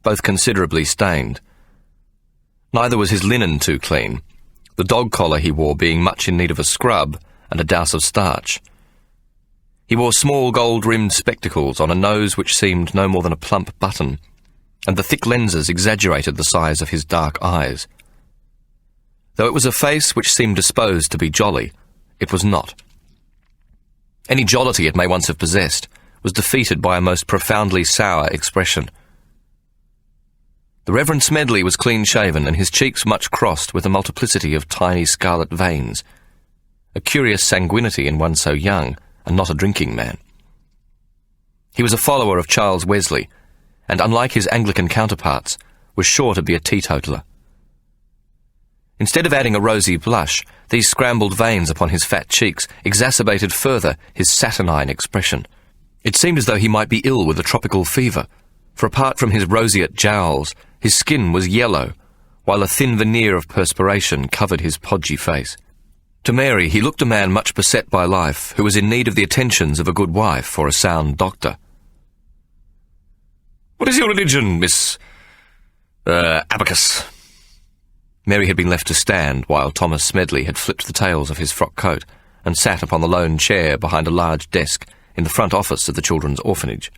both considerably stained. Neither was his linen too clean, the dog collar he wore being much in need of a scrub and a douse of starch. He wore small gold-rimmed spectacles on a nose which seemed no more than a plump button, and the thick lenses exaggerated the size of his dark eyes. Though it was a face which seemed disposed to be jolly, it was not. Any jollity it may once have possessed was defeated by a most profoundly sour expression. The Reverend Smedley was clean-shaven and his cheeks much crossed with a multiplicity of tiny scarlet veins, a curious sanguinity in one so young and not a drinking man. He was a follower of Charles Wesley, and unlike his Anglican counterparts, was sure to be a teetotaler. Instead of adding a rosy blush, these scrambled veins upon his fat cheeks exacerbated further his saturnine expression. It seemed as though he might be ill with a tropical fever, for apart from his roseate jowls, his skin was yellow, while a thin veneer of perspiration covered his podgy face. To Mary, he looked a man much beset by life, who was in need of the attentions of a good wife or a sound doctor. "What is your religion, Miss... Abacus?" Mary had been left to stand while Thomas Smedley had flipped the tails of his frock coat and sat upon the lone chair behind a large desk in the front office of the children's orphanage.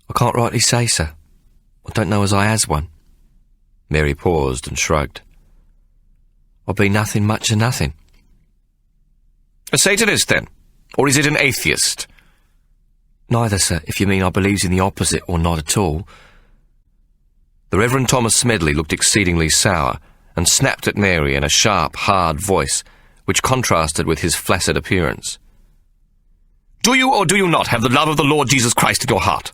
"I can't rightly say, sir. I don't know as I has one." Mary paused and shrugged. "I be nothing much of nothing." "A Satanist, then? Or is it an atheist?" "Neither, sir, if you mean I believes in the opposite or not at all." The Reverend Thomas Smedley looked exceedingly sour and snapped at Mary in a sharp, hard voice, which contrasted with his flaccid appearance. "Do you or do you not have the love of the Lord Jesus Christ in your heart?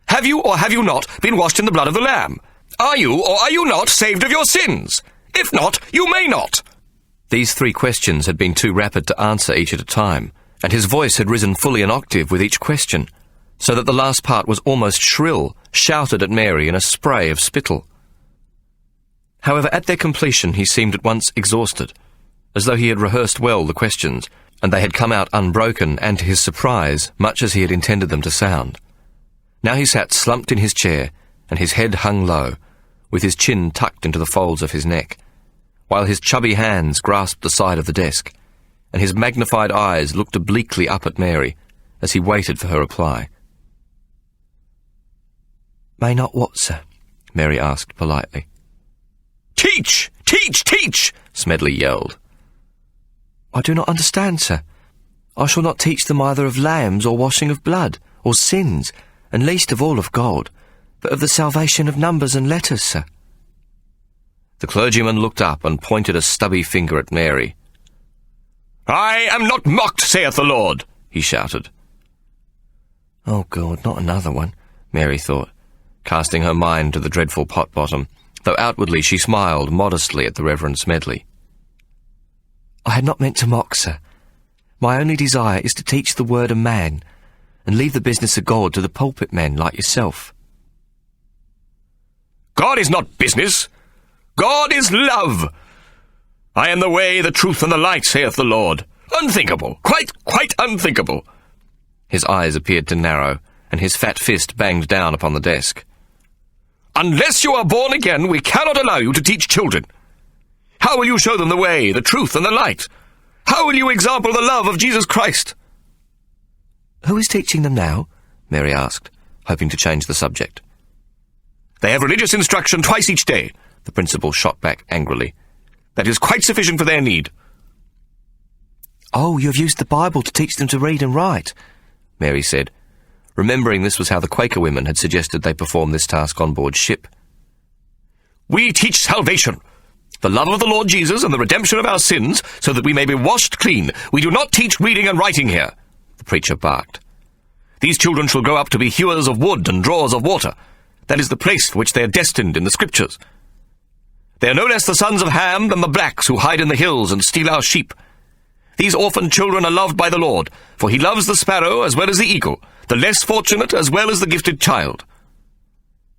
Have you or have you not been washed in the blood of the Lamb? Are you or are you not saved of your sins? If not, you may not." These 3 questions had been too rapid to answer each at a time, and his voice had risen fully an octave with each question, so that the last part was almost shrill, shouted at Mary in a spray of spittle. However, at their completion he seemed at once exhausted, as though he had rehearsed well the questions, and they had come out unbroken and, to his surprise, much as he had intended them to sound. Now he sat slumped in his chair, and his head hung low, with his chin tucked into the folds of his neck, while his chubby hands grasped the side of the desk, and his magnified eyes looked obliquely up at Mary as he waited for her reply. "May not what, sir?" Mary asked politely. Teach! Teach! Teach! Smedley yelled. I do not understand, sir. I shall not teach them either of lambs or washing of blood, or sins, and least of all of God, but of the salvation of numbers and letters, sir. The clergyman looked up and pointed a stubby finger at Mary. I am not mocked, saith the Lord, he shouted. Oh, God, not another one, Mary thought, casting her mind to the dreadful pot bottom, though outwardly she smiled modestly at the Reverend Smedley. I had not meant to mock, sir. My only desire is to teach the word of man, and leave the business of God to the pulpit men like yourself. God is not business. God is love. I am the way, the truth, and the light, saith the Lord. Unthinkable. Quite unthinkable. His eyes appeared to narrow, and his fat fist banged down upon the desk. Unless you are born again, we cannot allow you to teach children. How will you show them the way, the truth, and the light? How will you example the love of Jesus Christ? Who is teaching them now? Mary asked, hoping to change the subject. They have religious instruction twice each day, the principal shot back angrily. That is quite sufficient for their need. Oh, you have used the Bible to teach them to read and write, Mary said, remembering this was how the Quaker women had suggested they perform this task on board ship. We teach salvation, the love of the Lord Jesus and the redemption of our sins, so that we may be washed clean. We do not teach reading and writing here, the preacher barked. These children shall grow up to be hewers of wood and drawers of water. That is the place for which they are destined in the Scriptures. They are no less the sons of Ham than the blacks who hide in the hills and steal our sheep. These orphan children are loved by the Lord, for he loves the sparrow as well as the eagle, the less fortunate as well as the gifted child.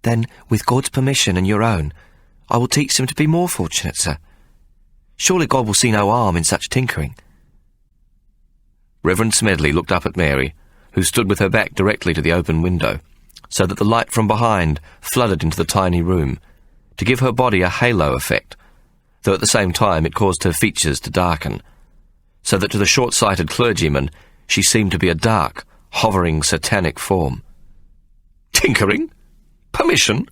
Then, with God's permission and your own, I will teach them to be more fortunate, sir. Surely God will see no harm in such tinkering. Reverend Smedley looked up at Mary, who stood with her back directly to the open window, so that the light from behind flooded into the tiny room, to give her body a halo effect, though at the same time it caused her features to darken, so that to the short-sighted clergyman she seemed to be a dark, hovering satanic form. Tinkering? Permission?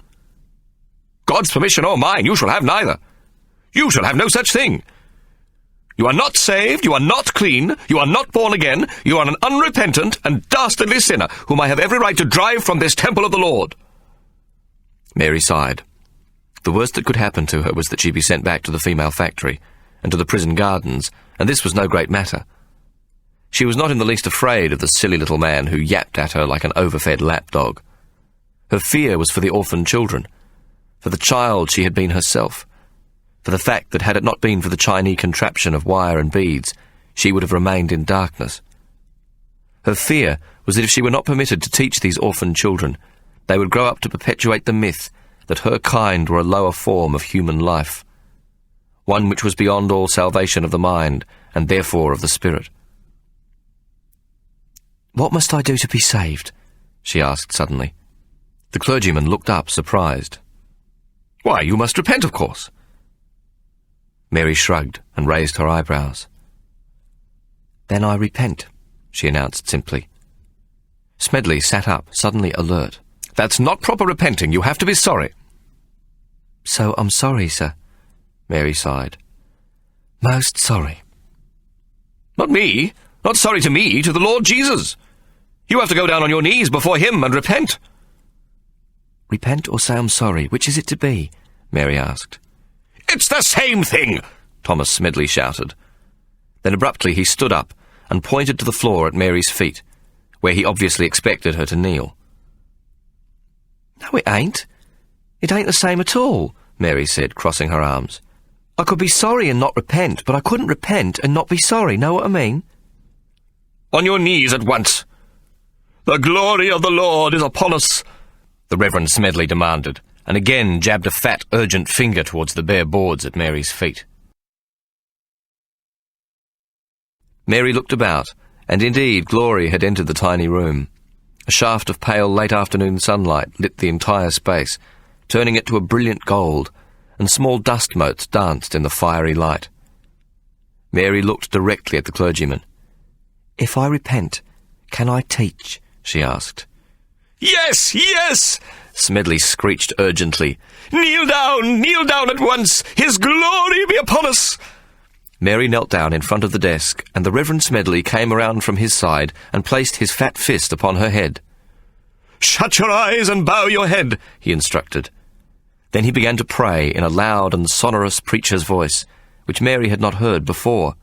God's permission or mine, you shall have neither. You shall have no such thing. You are not saved, you are not clean, you are not born again, you are an unrepentant and dastardly sinner, whom I have every right to drive from this temple of the Lord. Mary sighed. The worst that could happen to her was that she be sent back to the female factory, and to the prison gardens, and this was no great matter. She was not in the least afraid of the silly little man who yapped at her like an overfed lapdog. Her fear was for the orphan children, for the child she had been herself, for the fact that had it not been for the Chinese contraption of wire and beads, she would have remained in darkness. Her fear was that if she were not permitted to teach these orphan children, they would grow up to perpetuate the myth that her kind were a lower form of human life, one which was beyond all salvation of the mind, and therefore of the spirit. What must I do to be saved? She asked suddenly. The clergyman looked up, surprised. Why, you must repent, of course. Mary shrugged and raised her eyebrows. Then I repent, she announced simply. Smedley sat up, suddenly alert. That's not proper repenting. You have to be sorry. So I'm sorry, sir. Mary sighed. Most sorry. Not me. Not sorry to me, to the Lord Jesus. You have to go down on your knees before him and repent. Repent or say I'm sorry, which is it to be? Mary asked. It's the same thing, Thomas Smedley shouted. Then abruptly he stood up and pointed to the floor at Mary's feet, where he obviously expected her to kneel. No, it ain't. It ain't the same at all, Mary said, crossing her arms. I could be sorry and not repent, but I couldn't repent and not be sorry, know what I mean? On your knees at once. The glory of the Lord is upon us, the Reverend Smedley demanded, and again jabbed a fat, urgent finger towards the bare boards at Mary's feet. Mary looked about, and indeed glory had entered the tiny room. A shaft of pale late-afternoon sunlight lit the entire space, turning it to a brilliant gold, and small dust motes danced in the fiery light. Mary looked directly at the clergyman. If I repent, can I teach? She asked. Yes, yes, Smedley screeched urgently. Kneel down at once! His glory be upon us! Mary knelt down in front of the desk, and the Reverend Smedley came around from his side and placed his fat fist upon her head. Shut your eyes and bow your head, he instructed. Then he began to pray in a loud and sonorous preacher's voice, which Mary had not heard before.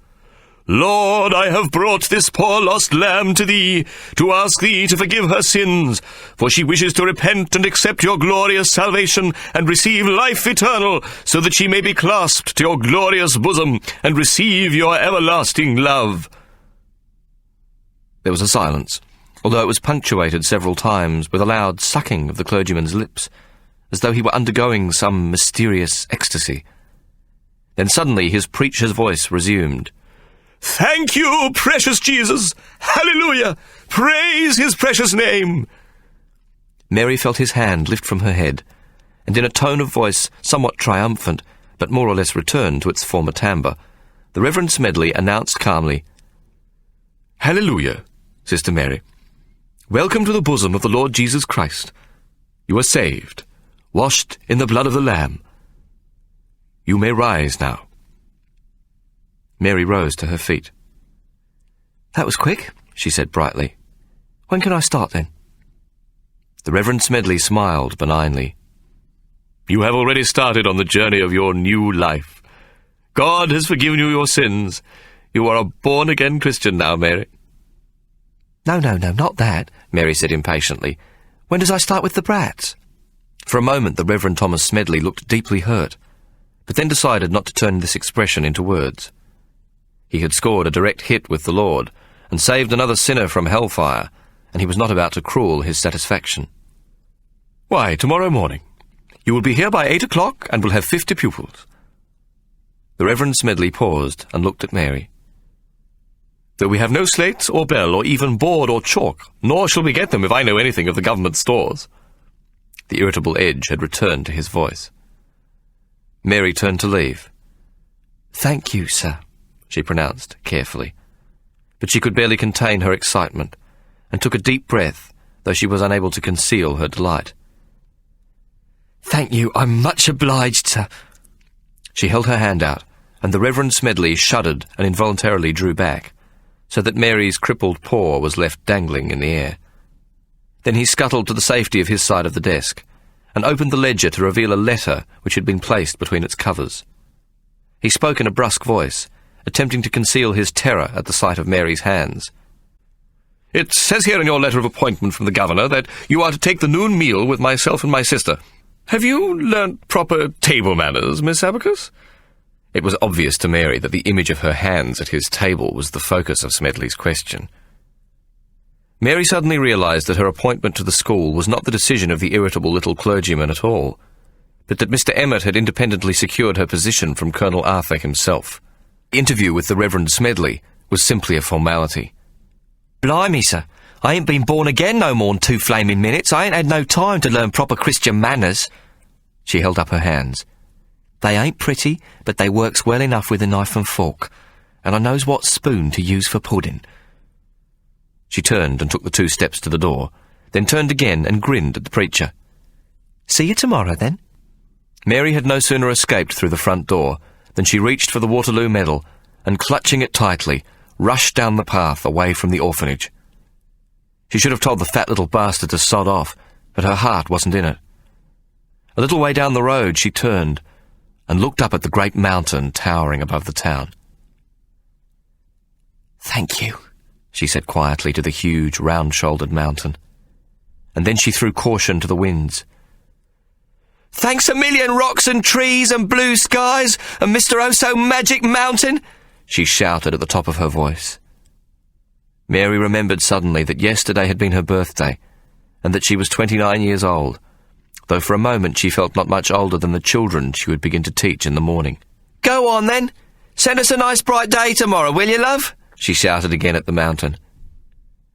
Lord, I have brought this poor lost lamb to thee, to ask thee to forgive her sins, for she wishes to repent and accept your glorious salvation and receive life eternal, so that she may be clasped to your glorious bosom and receive your everlasting love. There was a silence, although it was punctuated several times with a loud sucking of the clergyman's lips, as though he were undergoing some mysterious ecstasy. Then suddenly his preacher's voice resumed. Thank you, precious Jesus! Hallelujah! Praise his precious name! Mary felt his hand lift from her head, and in a tone of voice somewhat triumphant, but more or less returned to its former timbre, the Reverend Smedley announced calmly, Hallelujah, Sister Mary. Welcome to the bosom of the Lord Jesus Christ. You are saved, washed in the blood of the Lamb. You may rise now. Mary rose to her feet. That was quick, she said brightly. When can I start, then? The Reverend Smedley smiled benignly. You have already started on the journey of your new life. God has forgiven you your sins. You are a born-again Christian now, Mary. No, not that, Mary said impatiently. When does I start with the brats? For a moment the Reverend Thomas Smedley looked deeply hurt, but then decided not to turn this expression into words. He had scored a direct hit with the Lord, and saved another sinner from hellfire, and he was not about to cruel his satisfaction. Why, tomorrow morning. You will be here by 8 o'clock, and will have 50 pupils. The Reverend Smedley paused and looked at Mary. Though we have no slates or bell or even board or chalk, nor shall we get them if I know anything of the government stores. The irritable edge had returned to his voice. Mary turned to leave. Thank you, sir, she pronounced carefully. But she could barely contain her excitement, and took a deep breath, though she was unable to conceal her delight. Thank you, I'm much obliged, sir. She held her hand out, and the Reverend Smedley shuddered and involuntarily drew back, so that Mary's crippled paw was left dangling in the air. Then he scuttled to the safety of his side of the desk, and opened the ledger to reveal a letter which had been placed between its covers. He spoke in a brusque voice, attempting to conceal his terror at the sight of Mary's hands. It says here in your letter of appointment from the governor that you are to take the noon meal with myself and my sister. Have you learnt proper table manners, Miss Abacus? It was obvious to Mary that the image of her hands at his table was the focus of Smedley's question. Mary suddenly realised that her appointment to the school was not the decision of the irritable little clergyman at all, but that Mr. Emmett had independently secured her position from Colonel Arthur himself. The interview with the Reverend Smedley was simply a formality. Blimey, sir, I ain't been born again no more'n 2 flaming minutes. I ain't had no time to learn proper Christian manners. She held up her hands. They ain't pretty, but they works well enough with a knife and fork, and I knows what spoon to use for pudding. She turned and took the 2 steps to the door, then turned again and grinned at the preacher. See you tomorrow, then. Mary had no sooner escaped through the front door than she reached for the Waterloo medal, and clutching it tightly, rushed down the path away from the orphanage. She should have told the fat little bastard to sod off, but her heart wasn't in it. A little way down the road she turned, and looked up at the great mountain towering above the town. Thank you, she said quietly to the huge, round-shouldered mountain. And then she threw caution to the winds. Thanks a million, rocks and trees and blue skies and Mr. Oh-so-magic mountain, she shouted at the top of her voice. Mary remembered suddenly that yesterday had been her birthday, and that she was 29 years old, though for a moment she felt not much older than the children she would begin to teach in the morning. Go on, then. Send us a nice bright day tomorrow, will you, love? She shouted again at the mountain.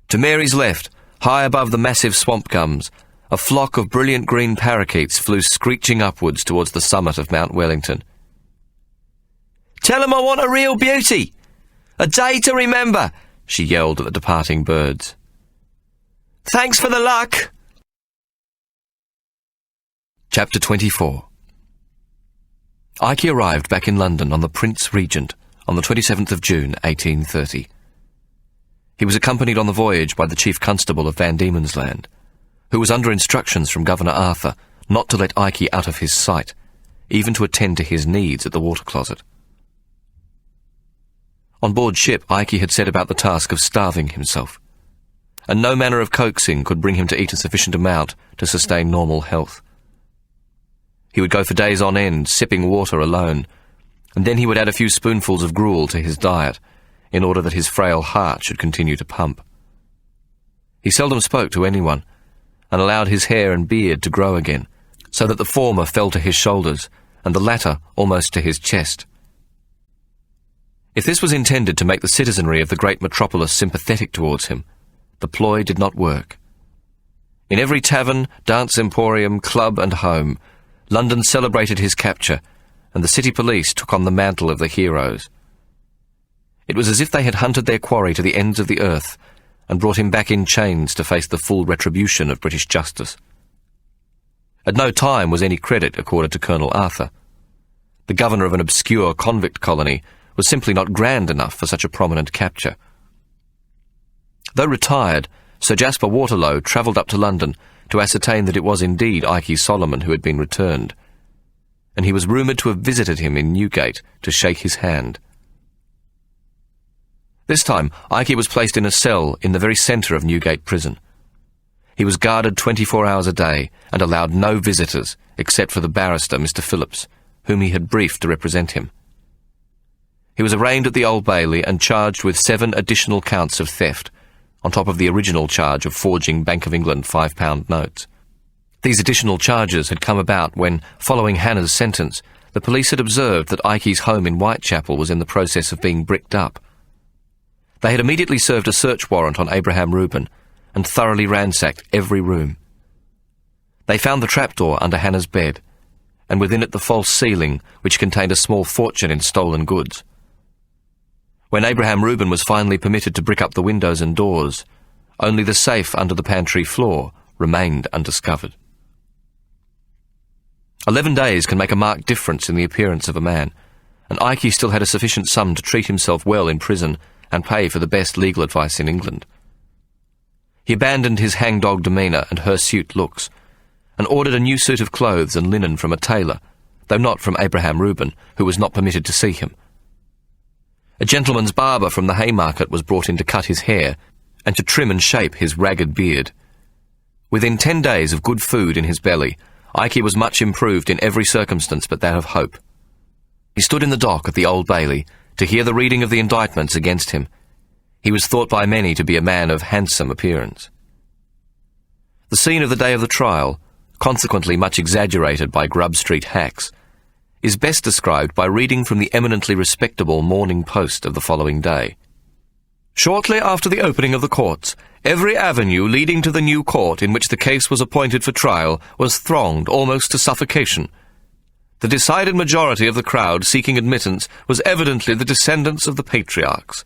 To Mary's left, high above the massive swamp gums, a flock of brilliant green parakeets flew screeching upwards towards the summit of Mount Wellington. Tell 'em I want a real beauty! A day to remember! She yelled at the departing birds. Thanks for the luck! Chapter 24. Ike arrived back in London on the Prince Regent on the 27th of June, 1830. He was accompanied on the voyage by the Chief Constable of Van Diemen's Land, who was under instructions from Governor Arthur not to let Ike out of his sight, even to attend to his needs at the water closet. On board ship, Ike had set about the task of starving himself, and no manner of coaxing could bring him to eat a sufficient amount to sustain normal health. He would go for days on end, sipping water alone, and then he would add a few spoonfuls of gruel to his diet, in order that his frail heart should continue to pump. He seldom spoke to anyone, and allowed his hair and beard to grow again, so that the former fell to his shoulders, and the latter almost to his chest. If this was intended to make the citizenry of the great metropolis sympathetic towards him, the ploy did not work. In every tavern, dance emporium, club and home, London celebrated his capture, and the city police took on the mantle of the heroes. It was as if they had hunted their quarry to the ends of the earth and brought him back in chains to face the full retribution of British justice. At no time was any credit accorded to Colonel Arthur. The governor of an obscure convict colony was simply not grand enough for such a prominent capture. Though retired, Sir Jasper Waterlow travelled up to London to ascertain that it was indeed Ike Solomon who had been returned, and he was rumoured to have visited him in Newgate to shake his hand. This time, Ike was placed in a cell in the very centre of Newgate Prison. He was guarded 24 hours a day and allowed no visitors except for the barrister, Mr. Phillips, whom he had briefed to represent him. He was arraigned at the Old Bailey and charged with 7 additional counts of theft, on top of the original charge of forging Bank of England £5 notes. These additional charges had come about when, following Hannah's sentence, the police had observed that Ike's home in Whitechapel was in the process of being bricked up. They had immediately served a search warrant on Abraham Reuben and thoroughly ransacked every room. They found the trapdoor under Hannah's bed, and within it the false ceiling, which contained a small fortune in stolen goods. When Abraham Reuben was finally permitted to brick up the windows and doors, only the safe under the pantry floor remained undiscovered. 11 days can make a marked difference in the appearance of a man, and Ike still had a sufficient sum to treat himself well in prison and pay for the best legal advice in England. He abandoned his hangdog demeanour and hirsute looks, and ordered a new suit of clothes and linen from a tailor, though not from Abraham Reuben, who was not permitted to see him. A gentleman's barber from the Haymarket was brought in to cut his hair and to trim and shape his ragged beard. Within 10 days of good food in his belly, Ike was much improved in every circumstance but that of hope. He stood in the dock at the Old Bailey to hear the reading of the indictments against him. He was thought by many to be a man of handsome appearance. The scene of the day of the trial, consequently much exaggerated by Grub Street hacks, is best described by reading from the eminently respectable Morning Post of the following day. Shortly after the opening of the courts, every avenue leading to the new court in which the case was appointed for trial was thronged almost to suffocation. The decided majority of the crowd seeking admittance was evidently the descendants of the patriarchs.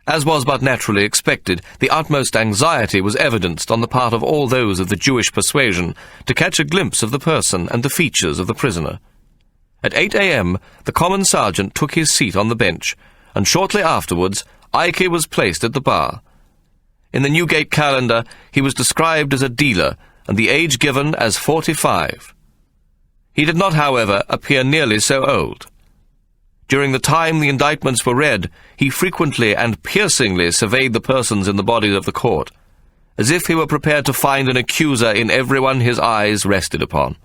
As was but naturally expected, the utmost anxiety was evidenced on the part of all those of the Jewish persuasion to catch a glimpse of the person and the features of the prisoner. At 8 a.m., the common sergeant took his seat on the bench, and shortly afterwards, Ike was placed at the bar. In the Newgate calendar, he was described as a dealer, and the age given as 45. He did not, however, appear nearly so old. During the time the indictments were read, he frequently and piercingly surveyed the persons in the body of the court, as if he were prepared to find an accuser in everyone his eyes rested upon.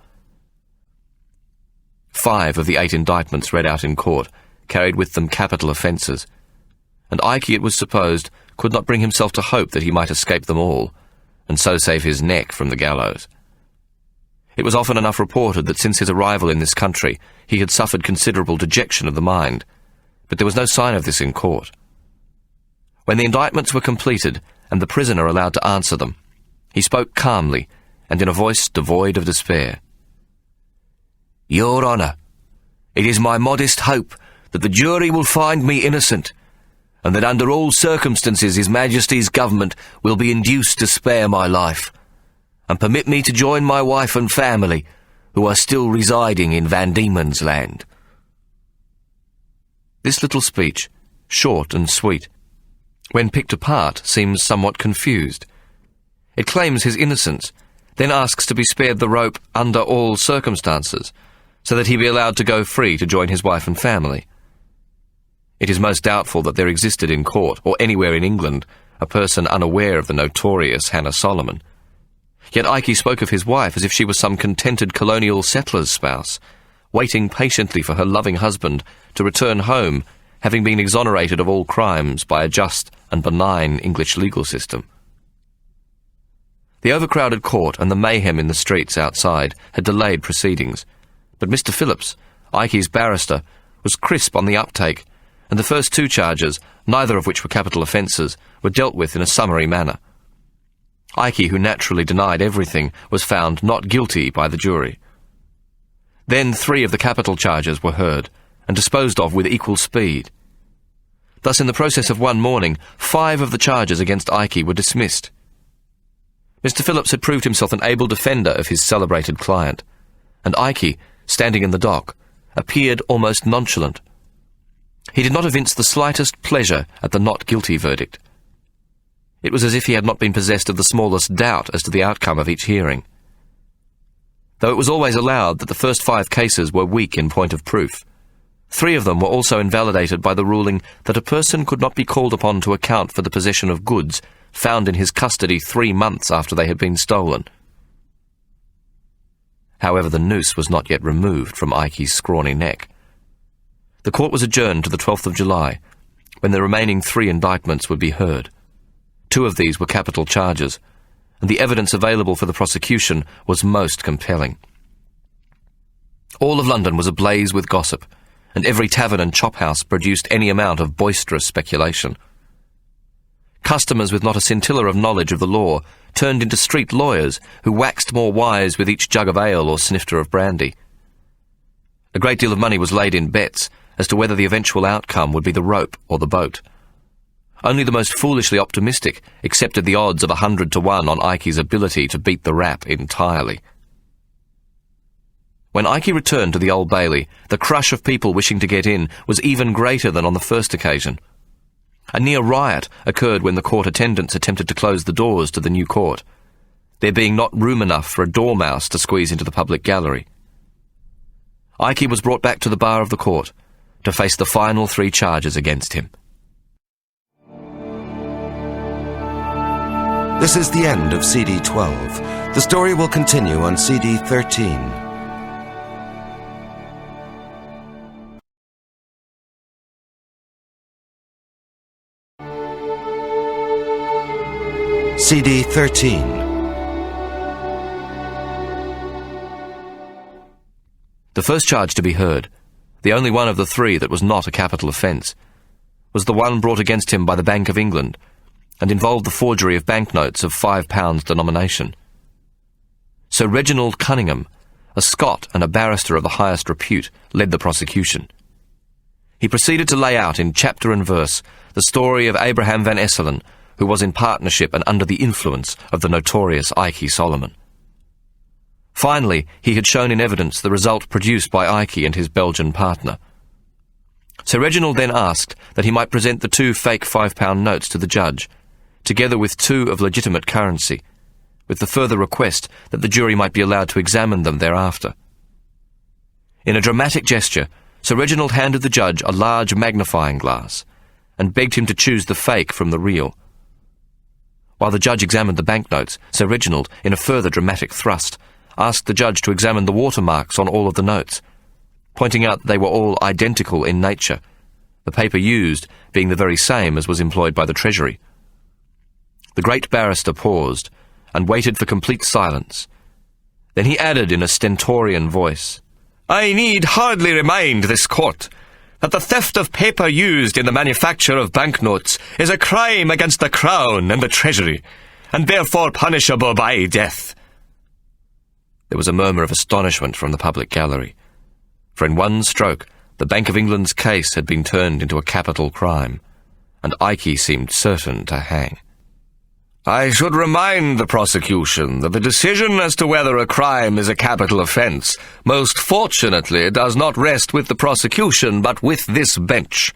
5 of the 8 indictments read out in court carried with them capital offences, and Ike, it was supposed, could not bring himself to hope that he might escape them all, and so save his neck from the gallows. It was often enough reported that since his arrival in this country he had suffered considerable dejection of the mind, but there was no sign of this in court. When the indictments were completed and the prisoner allowed to answer them, he spoke calmly and in a voice devoid of despair. "Your Honour, it is my modest hope that the jury will find me innocent, and that under all circumstances His Majesty's government will be induced to spare my life, and permit me to join my wife and family, who are still residing in Van Diemen's Land. This little speech, short and sweet, when picked apart, seems somewhat confused. It claims his innocence, then asks to be spared the rope under all circumstances, so that he be allowed to go free to join his wife and family. It is most doubtful that there existed in court, or anywhere in England, a person unaware of the notorious Hannah Solomon. Yet Ikey spoke of his wife as if she was some contented colonial settler's spouse, waiting patiently for her loving husband to return home, having been exonerated of all crimes by a just and benign English legal system. The overcrowded court and the mayhem in the streets outside had delayed proceedings, but Mr. Phillips, Ikey's barrister, was crisp on the uptake, and the first two charges, neither of which were capital offences, were dealt with in a summary manner. Ikey, who naturally denied everything, was found not guilty by the jury. Then 3 of the capital charges were heard, and disposed of with equal speed. Thus, in the process of one morning, 5 of the charges against Ikey were dismissed. Mr. Phillips had proved himself an able defender of his celebrated client, and Ikey, standing in the dock, appeared almost nonchalant. He did not evince the slightest pleasure at the not guilty verdict. It was as if he had not been possessed of the smallest doubt as to the outcome of each hearing. Though it was always allowed that the first 5 cases were weak in point of proof, 3 of them were also invalidated by the ruling that a person could not be called upon to account for the possession of goods found in his custody 3 months after they had been stolen. However, the noose was not yet removed from Ikey's scrawny neck. The court was adjourned to the 12th of July, when the remaining 3 indictments would be heard. 2 of these were capital charges, and the evidence available for the prosecution was most compelling. All of London was ablaze with gossip, and every tavern and chop-house produced any amount of boisterous speculation. Customers with not a scintilla of knowledge of the law turned into street lawyers who waxed more wise with each jug of ale or snifter of brandy. A great deal of money was laid in bets as to whether the eventual outcome would be the rope or the boat. Only the most foolishly optimistic accepted the odds of 100 to 1 on Ikey's ability to beat the rap entirely. When Ikey returned to the Old Bailey, the crush of people wishing to get in was even greater than on the first occasion. A near riot occurred when the court attendants attempted to close the doors to the new court, there being not room enough for a dormouse to squeeze into the public gallery. Ikey was brought back to the bar of the court to face the final 3 charges against him. This is the end of CD 12. The story will continue on CD 13. CD 13. The first charge to be heard, the only one of the 3 that was not a capital offence, was the one brought against him by the Bank of England, and involved the forgery of banknotes of £5 denomination. Sir Reginald Cunningham, a Scot and a barrister of the highest repute, led the prosecution. He proceeded to lay out in chapter and verse the story of Abraham Van Esselen, who was in partnership and under the influence of the notorious Ikey Solomon. Finally, he had shown in evidence the result produced by Ikey and his Belgian partner. Sir Reginald then asked that he might present the 2 fake £5 notes to the judge, together with 2 of legitimate currency, with the further request that the jury might be allowed to examine them thereafter. In a dramatic gesture, Sir Reginald handed the judge a large magnifying glass and begged him to choose the fake from the real. While the judge examined the banknotes, Sir Reginald, in a further dramatic thrust, asked the judge to examine the watermarks on all of the notes, pointing out that they were all identical in nature, the paper used being the very same as was employed by the Treasury. The great barrister paused and waited for complete silence. Then he added in a stentorian voice, "I need hardly remind this court that the theft of paper used in the manufacture of banknotes is a crime against the Crown and the Treasury, and therefore punishable by death." There was a murmur of astonishment from the public gallery, for in one stroke the Bank of England's case had been turned into a capital crime, and Ikey seemed certain to hang. I should remind the prosecution that the decision as to whether a crime is a capital offence most fortunately does not rest with the prosecution, but with this bench.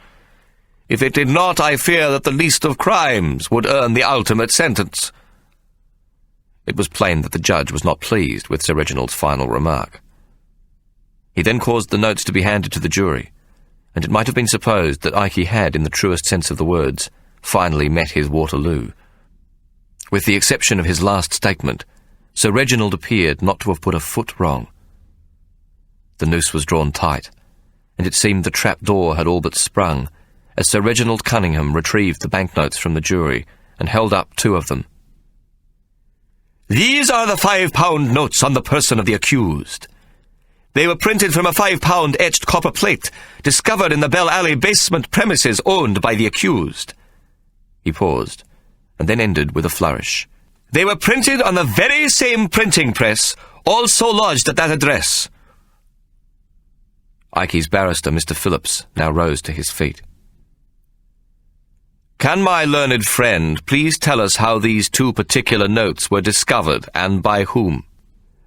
If it did not, I fear that the least of crimes would earn the ultimate sentence." It was plain that the judge was not pleased with Sir Reginald's final remark. He then caused the notes to be handed to the jury, and it might have been supposed that Ikey had, in the truest sense of the words, finally met his Waterloo. With the exception of his last statement, Sir Reginald appeared not to have put a foot wrong. The noose was drawn tight, and it seemed the trap-door had all but sprung, as Sir Reginald Cunningham retrieved the banknotes from the jury and held up 2 of them. "These are the £5 notes on the person of the accused. They were printed from a £5 etched copper plate discovered in the Bell Alley basement premises owned by the accused." He paused, and then ended with a flourish. "They were printed on the very same printing press, also lodged at that address." Ikey's barrister, Mr. Phillips, now rose to his feet. "Can my learned friend please tell us how these 2 particular notes were discovered, and by whom?"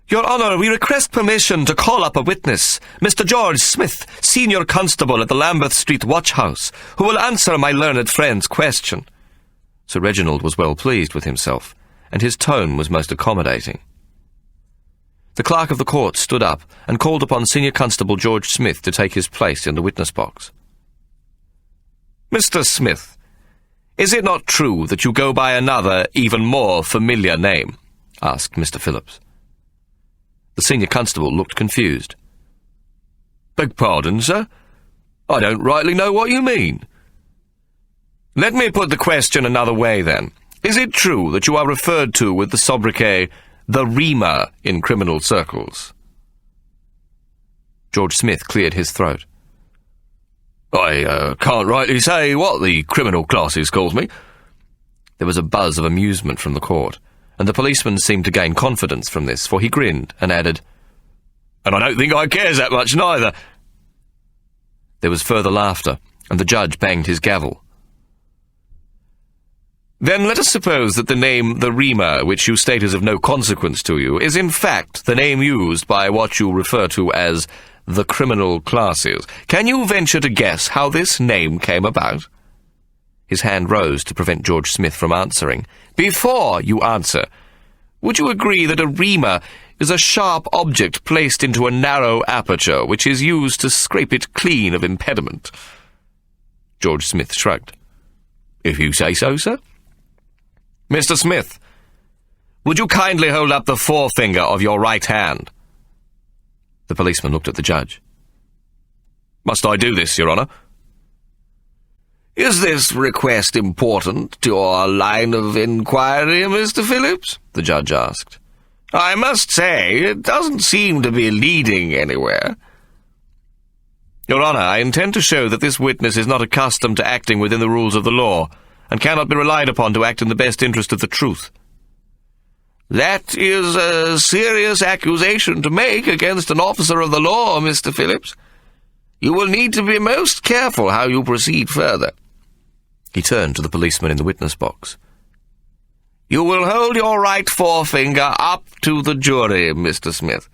"Your Honour, we request permission to call up a witness, Mr. George Smith, senior constable at the Lambeth Street watch house, who will answer my learned friend's question." Sir Reginald was well pleased with himself, and his tone was most accommodating. The clerk of the court stood up and called upon Senior Constable George Smith to take his place in the witness box. "Mr. Smith, is it not true that you go by another, even more familiar name?" asked Mr. Phillips. The senior constable looked confused. "Beg pardon, sir? I don't rightly know what you mean." "Let me put the question another way, then. Is it true that you are referred to with the sobriquet, the Reamer, in criminal circles?" George Smith cleared his throat. "I can't rightly say what the criminal classes calls me." There was a buzz of amusement from the court, and the policeman seemed to gain confidence from this, for he grinned and added, "And I don't think I cares that much neither." There was further laughter, and the judge banged his gavel. "Then let us suppose that the name the Reamer, which you state is of no consequence to you, is in fact the name used by what you refer to as the criminal classes. Can you venture to guess how this name came about?" His hand rose to prevent George Smith from answering. "Before you answer, would you agree that a reamer is a sharp object placed into a narrow aperture, which is used to scrape it clean of impediment?" George Smith shrugged. "If you say so, sir." "Mr. Smith, would you kindly hold up the forefinger of your right hand?" The policeman looked at the judge. "Must I do this, Your Honour?" "Is this request important to your line of inquiry, Mr. Phillips?" the judge asked. "I must say, it doesn't seem to be leading anywhere." "Your Honour, I intend to show that this witness is not accustomed to acting within the rules of the law, and cannot be relied upon to act in the best interest of the truth." "That is a serious accusation to make against an officer of the law, Mr. Phillips. You will need to be most careful how you proceed further." He turned to the policeman in the witness box. "You will hold your right forefinger up to the jury, Mr. Smith."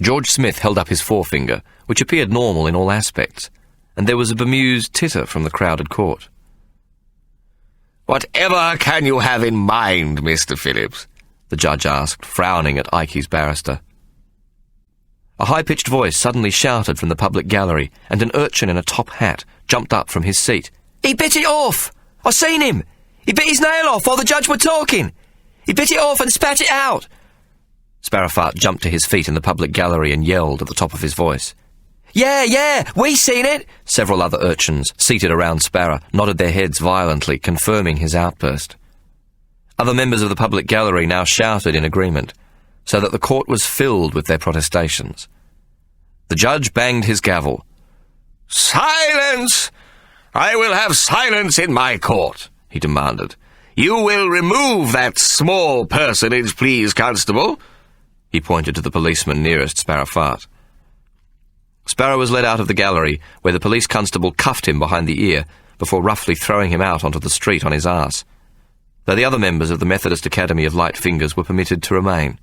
George Smith held up his forefinger, which appeared normal in all aspects, and there was a bemused titter from the crowded court. "Whatever can you have in mind, Mr. Phillips?" the judge asked, frowning at Ikey's barrister. A high-pitched voice suddenly shouted from the public gallery, and an urchin in a top hat jumped up from his seat. "He bit it off! I seen him! He bit his nail off while the judge were talking! He bit it off and spat it out!" Sparrowfart jumped to his feet in the public gallery and yelled at the top of his voice. Yeah, we seen it!" Several other urchins, seated around Sparrow, nodded their heads violently, confirming his outburst. Other members of the public gallery now shouted in agreement, so that the court was filled with their protestations. The judge banged his gavel. "Silence! I will have silence in my court," he demanded. "You will remove that small personage, please, Constable." He pointed to the policeman nearest Sparrowfart. Sparrow was led out of the gallery, where the police constable cuffed him behind the ear, before roughly throwing him out onto the street on his arse. though the other members of the Methodist Academy of Light Fingers were permitted to remain.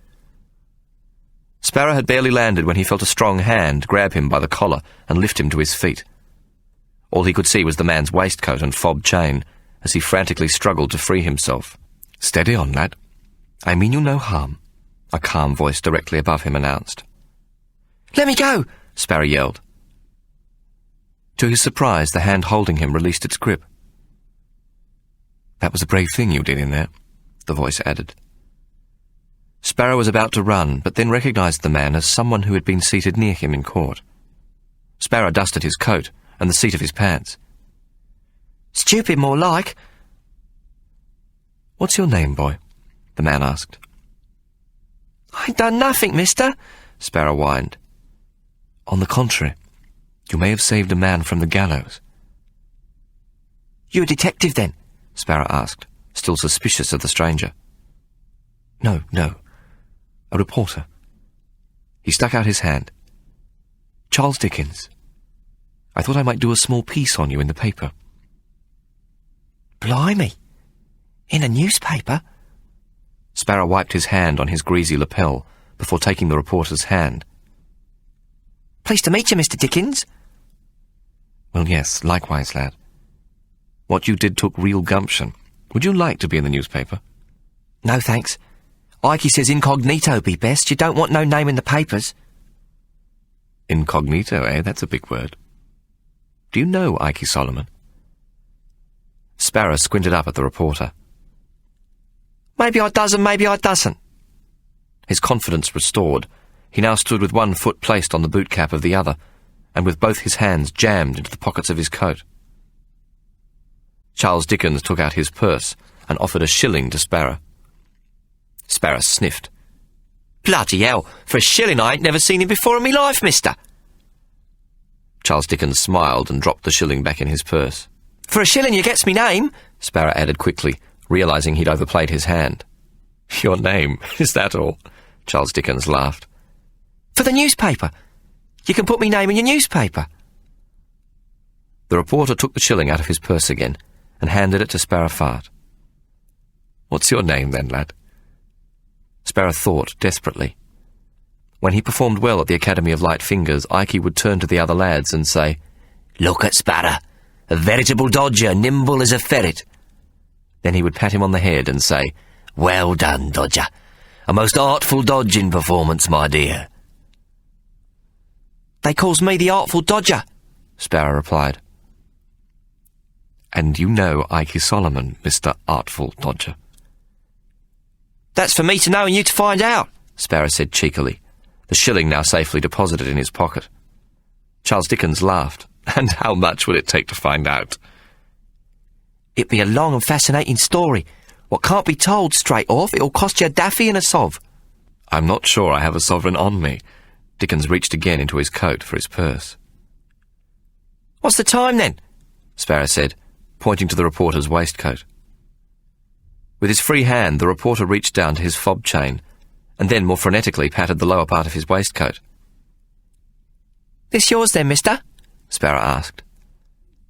Sparrow had barely landed when he felt a strong hand grab him by the collar and lift him to his feet. All he could see was the man's waistcoat and fob chain as he frantically struggled to free himself. "Steady on, lad. I mean you no harm," a calm voice directly above him announced. "Let me go!" Sparrow yelled. To his surprise, the hand holding him released its grip. "That was a brave thing you did in there," the voice added. Sparrow was about to run, but then recognized the man as someone who had been seated near him in court. Sparrow dusted his coat and the seat of his pants. "Stupid, more like." "What's your name, boy?" the man asked. "I ain't done nothing, mister," Sparrow whined. "On the contrary, you may have saved a man from the gallows." "You a detective, then?" Sparrow asked, still suspicious of the stranger. No, a reporter." He stuck out his hand. "Charles Dickens. I thought I might do a small piece on you in the paper." "Blimey! In a newspaper?" Sparrow wiped his hand on his greasy lapel before taking the reporter's hand. "Pleased to meet you, Mr. Dickens." "Well, yes, likewise, lad. What you did took real gumption. Would you like to be in the newspaper?" "No, thanks. Ikey says incognito be best. You don't want no name in the papers." Incognito, eh? That's a big word. Do you know Ikey Solomon? Sparrow squinted up at the reporter. "Maybe I does and maybe I doesn't." His confidence restored, he now stood with one foot placed on the boot cap of the other, and with both his hands jammed into the pockets of his coat. Charles Dickens took out his purse and offered a shilling to Sparrow. Sparrow sniffed. "Bloody hell, for a shilling I ain't never seen him before in me life, mister." Charles Dickens smiled and dropped the shilling back in his purse. "For a shilling you gets me name," Sparrow added quickly, realising he'd overplayed his hand. "Your name, is that all?" Charles Dickens laughed. "For the newspaper. You can put me name in your newspaper." The reporter took the shilling out of his purse again and handed it to Sparrow Fart. "What's your name, then, lad?" Sparrow thought desperately. When he performed well at the Academy of Light Fingers, Ikey would turn to the other lads and say, "Look at Sparrow, a veritable dodger, nimble as a ferret." Then he would pat him on the head and say, "Well done, Dodger. A most artful dodging performance, my dear." "They calls me the Artful Dodger," Sparrow replied. "And you know Ikey Solomon, Mr. Artful Dodger?" "That's for me to know and you to find out," Sparrow said cheekily, the shilling now safely deposited in his pocket. Charles Dickens laughed. "And how much will it take to find out?" "It'd be a long and fascinating story. What can't be told straight off. It'll cost you a daffy and a sov." "I'm not sure I have a sovereign on me." Dickens reached again into his coat for his purse. "What's the time, then?" Sparrow said, pointing to the reporter's waistcoat. With his free hand, the reporter reached down to his fob chain, and then more frenetically patted the lower part of his waistcoat. "This yours, then, mister?" Sparrow asked.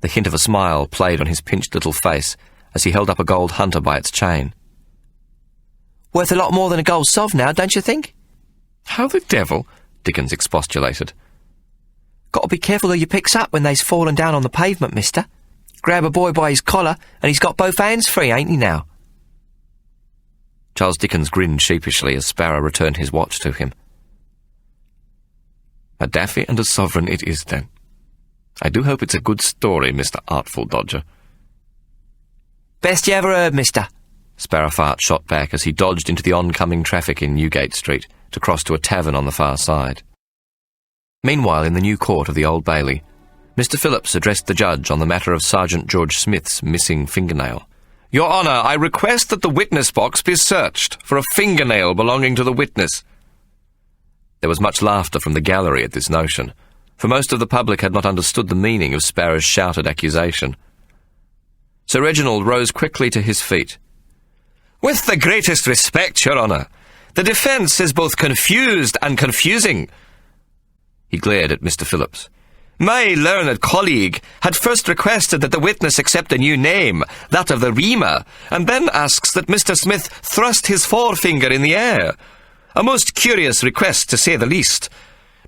The hint of a smile played on his pinched little face as he held up a gold hunter by its chain. "Worth a lot more than a gold sov now, don't you think?" "How the devil?" Dickens expostulated. "Got to be careful who you picks up when they's fallen down on the pavement, mister. Grab a boy by his collar and he's got both hands free, ain't he now?" Charles Dickens grinned sheepishly as Sparrow returned his watch to him. "A daffy and a sovereign it is, then. I do hope it's a good story, Mr. Artful Dodger." "Best you ever heard, mister," Sparrow Fart shot back as he dodged into the oncoming traffic in Newgate Street to cross to a tavern on the far side. Meanwhile, in the new court of the Old Bailey, Mr. Phillips addressed the judge on the matter of Sergeant George Smith's missing fingernail. "Your Honour, I request that the witness box be searched for a fingernail belonging to the witness." There was much laughter from the gallery at this notion, for most of the public had not understood the meaning of Sparrow's shouted accusation. Sir Reginald rose quickly to his feet. "With the greatest respect, Your Honour, the defence is both confused and confusing." He glared at Mr. Phillips. My learned colleague had first requested that the witness accept a new name, that of the reamer, and then asks that Mr. Smith thrust his forefinger in the air. A most curious request, to say the least.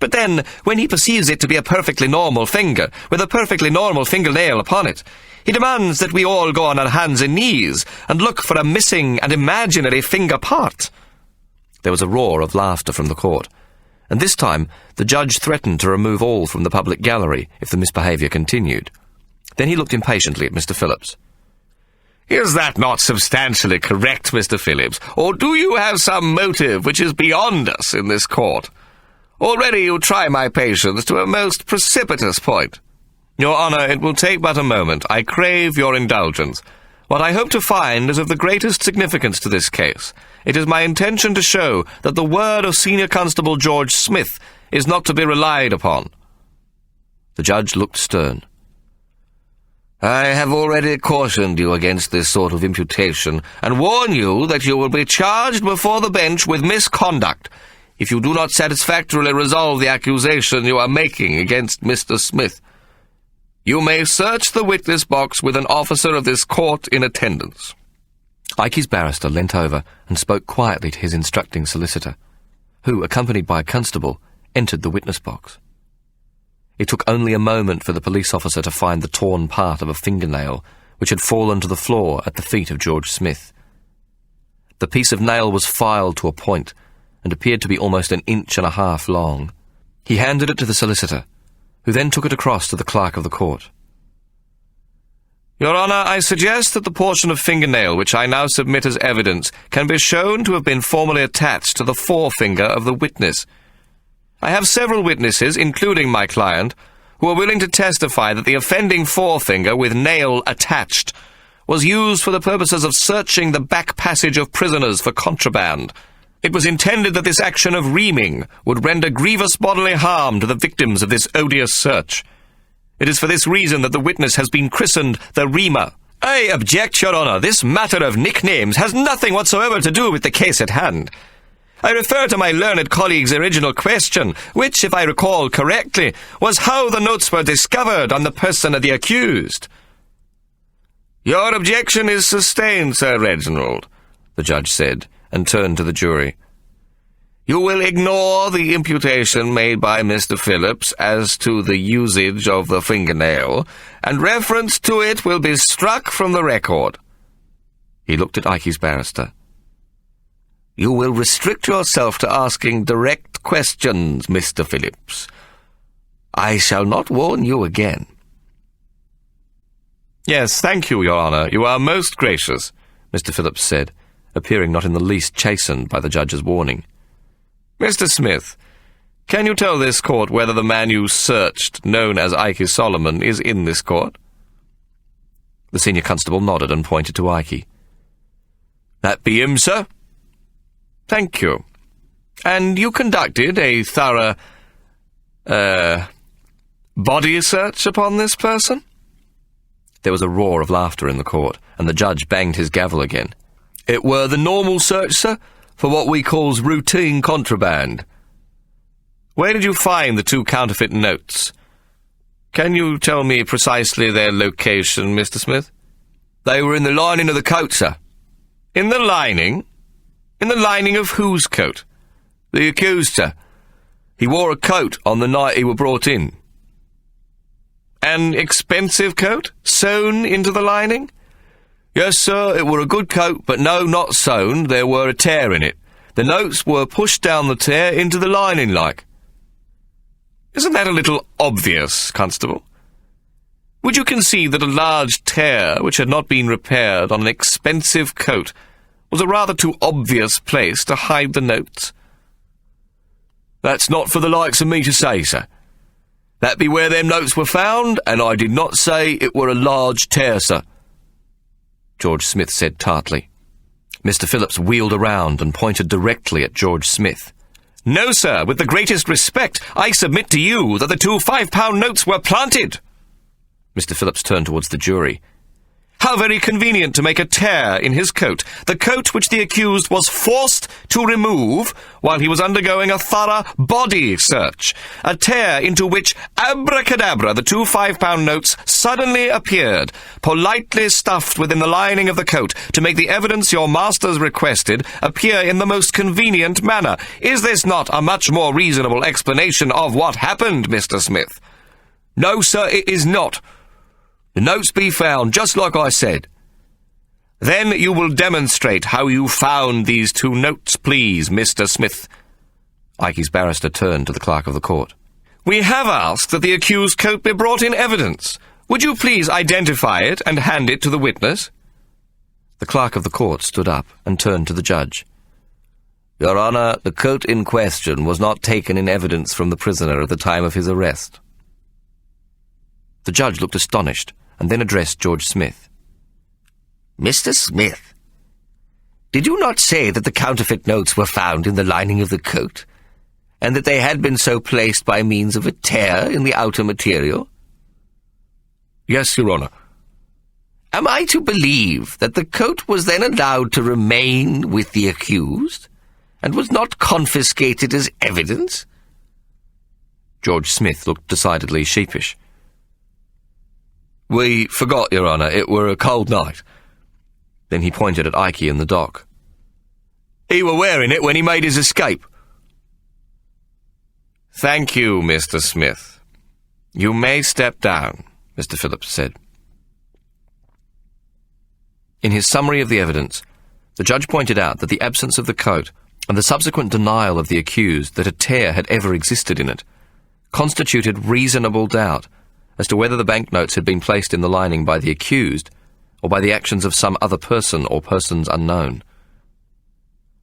But then, when he perceives it to be a perfectly normal finger, with a perfectly normal fingernail upon it, he demands that we all go on our hands and knees and look for a missing and imaginary finger part. There was a roar of laughter from the court, and this time the judge threatened to remove all from the public gallery if the misbehaviour continued. Then he looked impatiently at Mr. Phillips. Is that not substantially correct, Mr. Phillips, or do you have some motive which is beyond us in this court? Already you try my patience to a most precipitous point. Your Honour, it will take but a moment. I crave your indulgence. What I hope to find is of the greatest significance to this case. It is my intention to show that the word of Senior Constable George Smith is not to be relied upon. The judge looked stern. I have already cautioned you against this sort of imputation, and warn you that you will be charged before the bench with misconduct if you do not satisfactorily resolve the accusation you are making against Mr. Smith. You may search the witness box with an officer of this court in attendance. Ikey's barrister leant over and spoke quietly to his instructing solicitor, who, accompanied by a constable, entered the witness box. It took only a moment for the police officer to find the torn part of a fingernail which had fallen to the floor at the feet of George Smith. The piece of nail was filed to a point and appeared to be almost 1.5 inches long. He handed it to the solicitor, who then took it across to the clerk of the court. Your Honour, I suggest that the portion of fingernail which I now submit as evidence can be shown to have been formerly attached to the forefinger of the witness. I have several witnesses, including my client, who are willing to testify that the offending forefinger with nail attached was used for the purposes of searching the back passage of prisoners for contraband. It was intended that this action of reaming would render grievous bodily harm to the victims of this odious search. It is for this reason that the witness has been christened the reamer. I object, Your Honour. This matter of nicknames has nothing whatsoever to do with the case at hand. I refer to my learned colleague's original question, which, if I recall correctly, was how the notes were discovered on the person of the accused. Your objection is sustained, Sir Reginald, the judge said, and turned to the jury. You will ignore the imputation made by Mr. Phillips as to the usage of the fingernail, and reference to it will be struck from the record. He looked at Ikey's barrister. You will restrict yourself to asking direct questions, Mr. Phillips. I shall not warn you again. Yes, thank you, Your Honour. You are most gracious, Mr. Phillips said, appearing not in the least chastened by the judge's warning. Mr. Smith, can you tell this court whether the man you searched, known as Ikey Solomon, is in this court? The senior constable nodded and pointed to Ikey. That be him, sir? Thank you. And you conducted a thorough, body search upon this person? There was a roar of laughter in the court, and the judge banged his gavel again. It were the normal search, sir, for what we calls routine contraband. Where did you find the 2 counterfeit notes? Can you tell me precisely their location, Mr. Smith? They were in the lining of the coat, sir. In the lining? In the lining of whose coat? The accused, sir. He wore a coat on the night he were brought in. An expensive coat? Sewn into the lining? Yes, sir, it were a good coat, but no, not sewn. There were a tear in it. The notes were pushed down the tear into the lining like. Isn't that a little obvious, Constable? Would you concede that a large tear, which had not been repaired on an expensive coat, was a rather too obvious place to hide the notes? That's not for the likes of me to say, sir. That be where them notes were found, and I did not say it were a large tear, sir, George Smith said tartly. Mr. Phillips wheeled around and pointed directly at George Smith. No, sir, with the greatest respect, I submit to you that the 2 5-pound notes were planted. Mr. Phillips turned towards the jury. How very convenient to make a tear in his coat, the coat which the accused was forced to remove while he was undergoing a thorough body search. A tear into which, abracadabra, the 2 5-pound notes suddenly appeared, politely stuffed within the lining of the coat to make the evidence your masters requested appear in the most convenient manner. Is this not a much more reasonable explanation of what happened, Mr. Smith? No, sir, it is not. The notes be found, just like I said. Then you will demonstrate how you found these 2 notes, please, Mr. Smith. Ikey's barrister turned to the clerk of the court. We have asked that the accused's coat be brought in evidence. Would you please identify it and hand it to the witness? The clerk of the court stood up and turned to the judge. Your Honour, the coat in question was not taken in evidence from the prisoner at the time of his arrest. The judge looked astonished and then addressed George Smith. Mr. Smith, did you not say that the counterfeit notes were found in the lining of the coat, and that they had been so placed by means of a tear in the outer material? Yes, Your Honour. Am I to believe that the coat was then allowed to remain with the accused, and was not confiscated as evidence? George Smith looked decidedly sheepish. We forgot, Your Honour, it were a cold night. Then he pointed at Ikey in the dock. He were wearing it when he made his escape. Thank you, Mr. Smith. You may step down, Mr. Phillips said. In his summary of the evidence, the judge pointed out that the absence of the coat and the subsequent denial of the accused that a tear had ever existed in it constituted reasonable doubt as to whether the banknotes had been placed in the lining by the accused or by the actions of some other person or persons unknown.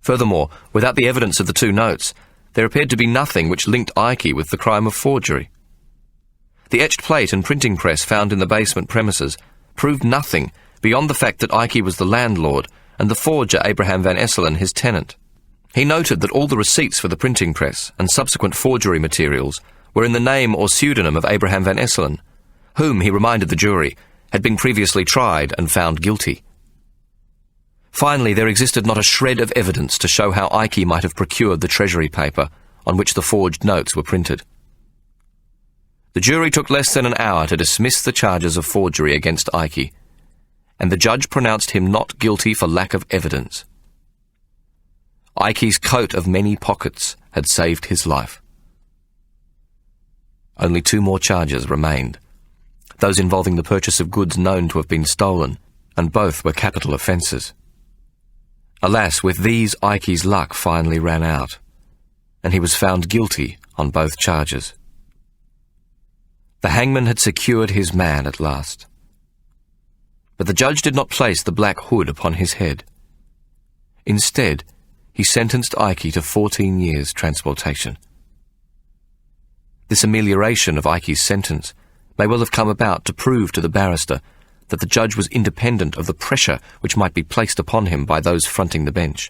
Furthermore, without the evidence of the 2 notes, there appeared to be nothing which linked Ikey with the crime of forgery. The etched plate and printing press found in the basement premises proved nothing beyond the fact that Ikey was the landlord and the forger Abraham Van Esselen his tenant. He noted that all the receipts for the printing press and subsequent forgery materials were in the name or pseudonym of Abraham Van Esselen, whom, he reminded the jury, had been previously tried and found guilty. Finally, there existed not a shred of evidence to show how Ikey might have procured the treasury paper on which the forged notes were printed. The jury took less than an hour to dismiss the charges of forgery against Ikey, and the judge pronounced him not guilty for lack of evidence. Ikey's coat of many pockets had saved his life. Only 2 more charges remained, those involving the purchase of goods known to have been stolen, and both were capital offences. Alas, with these Ikey's luck finally ran out, and he was found guilty on both charges. The hangman had secured his man at last. But the judge did not place the black hood upon his head. Instead, he sentenced Ikey to 14 years' transportation. This amelioration of Ikey's sentence may well have come about to prove to the barrister that the judge was independent of the pressure which might be placed upon him by those fronting the bench.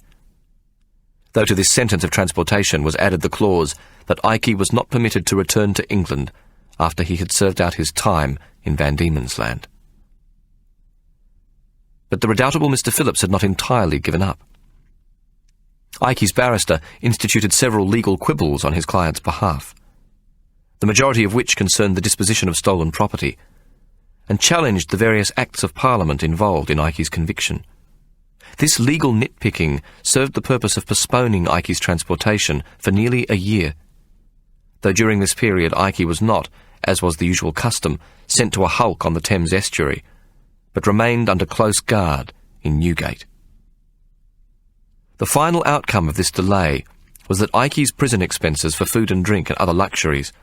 Though to this sentence of transportation was added the clause that Ikey was not permitted to return to England after he had served out his time in Van Diemen's Land. But the redoubtable Mr. Phillips had not entirely given up. Ikey's barrister instituted several legal quibbles on his client's behalf, the majority of which concerned the disposition of stolen property, and challenged the various acts of Parliament involved in Ikey's conviction. This legal nitpicking served the purpose of postponing Ikey's transportation for nearly a year, though during this period Ikey was not, as was the usual custom, sent to a hulk on the Thames estuary, but remained under close guard in Newgate. The final outcome of this delay was that Ikey's prison expenses for food and drink and other luxuries,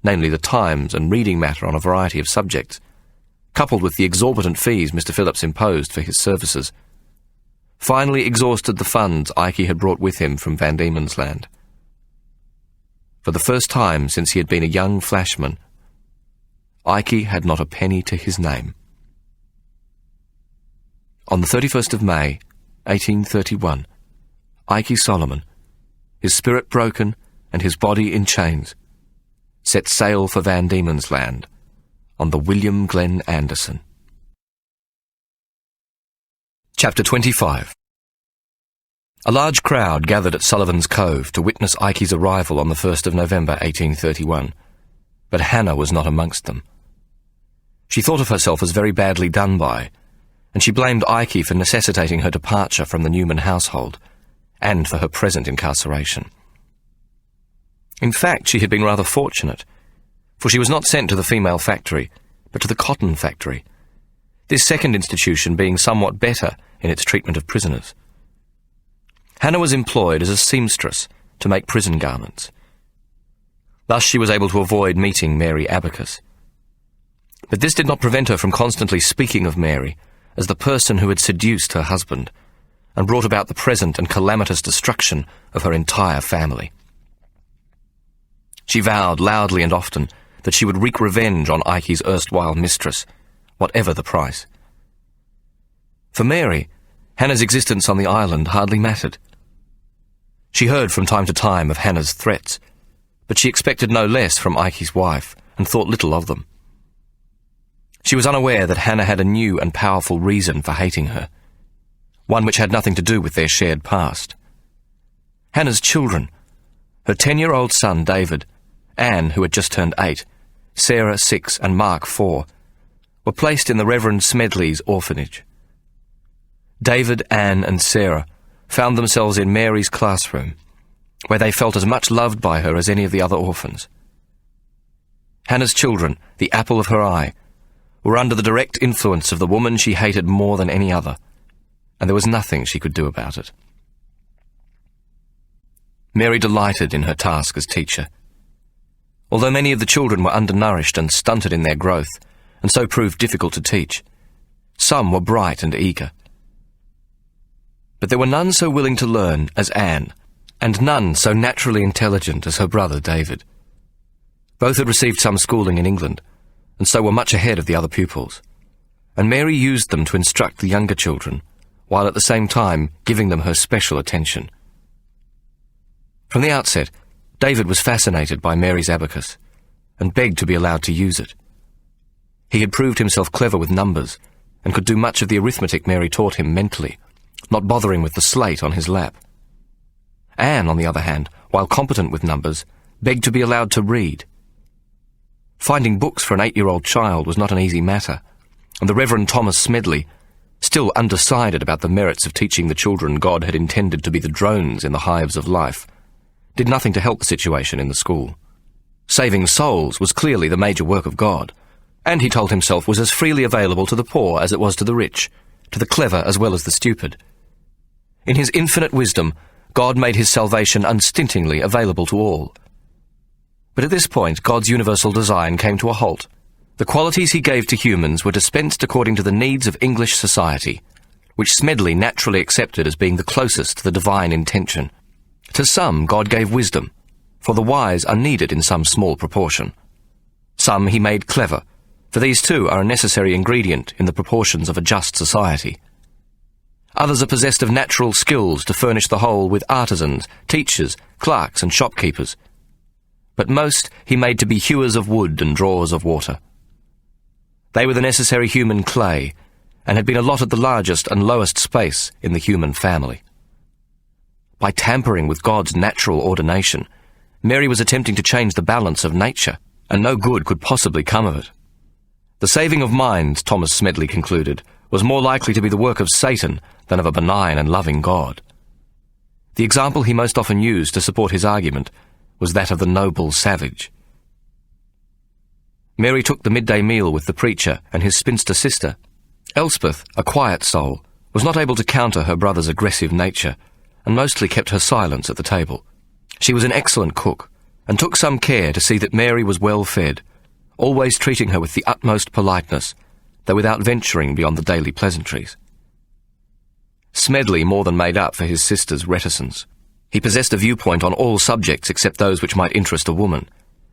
namely the Times and reading matter on a variety of subjects, coupled with the exorbitant fees Mr. Phillips imposed for his services, finally exhausted the funds Ikey had brought with him from Van Diemen's Land. For the first time since he had been a young flashman, Ikey had not a penny to his name. On the 31st of May, 1831, Ikey Solomon, his spirit broken and his body in chains, set sail for Van Diemen's Land on the William Glenn Anderson. Chapter 25. A large crowd gathered at Sullivan's Cove to witness Ikey's arrival on the 1st of November 1831, but Hannah was not amongst them. She thought of herself as very badly done by, and she blamed Ikey for necessitating her departure from the Newman household, and for her present incarceration. In fact, she had been rather fortunate, for she was not sent to the female factory, but to the cotton factory, this second institution being somewhat better in its treatment of prisoners. Hannah was employed as a seamstress to make prison garments. Thus she was able to avoid meeting Mary Abacus. But this did not prevent her from constantly speaking of Mary as the person who had seduced her husband and brought about the present and calamitous destruction of her entire family. She vowed loudly and often that she would wreak revenge on Ikey's erstwhile mistress, whatever the price. For Mary, Hannah's existence on the island hardly mattered. She heard from time to time of Hannah's threats, but she expected no less from Ikey's wife and thought little of them. She was unaware that Hannah had a new and powerful reason for hating her, one which had nothing to do with their shared past. Hannah's children, her 10-year-old son David, Anne, who had just turned 8, Sarah 6 and Mark 4, were placed in the Reverend Smedley's orphanage. David, Anne and Sarah found themselves in Mary's classroom, where they felt as much loved by her as any of the other orphans. Hannah's children, the apple of her eye, were under the direct influence of the woman she hated more than any other, and there was nothing she could do about it. Mary delighted in her task as teacher. Although many of the children were undernourished and stunted in their growth, and so proved difficult to teach, some were bright and eager. But there were none so willing to learn as Anne, and none so naturally intelligent as her brother David. Both had received some schooling in England, and so were much ahead of the other pupils, and Mary used them to instruct the younger children, while at the same time giving them her special attention. From the outset, David was fascinated by Mary's abacus, and begged to be allowed to use it. He had proved himself clever with numbers, and could do much of the arithmetic Mary taught him mentally, not bothering with the slate on his lap. Anne, on the other hand, while competent with numbers, begged to be allowed to read. Finding books for an 8-year-old child was not an easy matter, and the Reverend Thomas Smedley, still undecided about the merits of teaching the children God had intended to be the drones in the hives of life, did nothing to help the situation in the school. Saving souls was clearly the major work of God, and he told himself was as freely available to the poor as it was to the rich, to the clever as well as the stupid. In his infinite wisdom, God made his salvation unstintingly available to all. But at this point, God's universal design came to a halt. The qualities he gave to humans were dispensed according to the needs of English society, which Smedley naturally accepted as being the closest to the divine intention. To some, God gave wisdom, for the wise are needed in some small proportion. Some he made clever, for these too are a necessary ingredient in the proportions of a just society. Others are possessed of natural skills to furnish the whole with artisans, teachers, clerks and shopkeepers. But most he made to be hewers of wood and drawers of water. They were the necessary human clay, and had been allotted the largest and lowest space in the human family. By tampering with God's natural ordination, Mary was attempting to change the balance of nature, and no good could possibly come of it. The saving of minds, Thomas Smedley concluded, was more likely to be the work of Satan than of a benign and loving God. The example he most often used to support his argument was that of the noble savage. Mary took the midday meal with the preacher and his spinster sister. Elspeth, a quiet soul, was not able to counter her brother's aggressive nature, and mostly kept her silence at the table. She was an excellent cook, and took some care to see that Mary was well fed, always treating her with the utmost politeness, though without venturing beyond the daily pleasantries. Smedley more than made up for his sister's reticence. He possessed a viewpoint on all subjects except those which might interest a woman,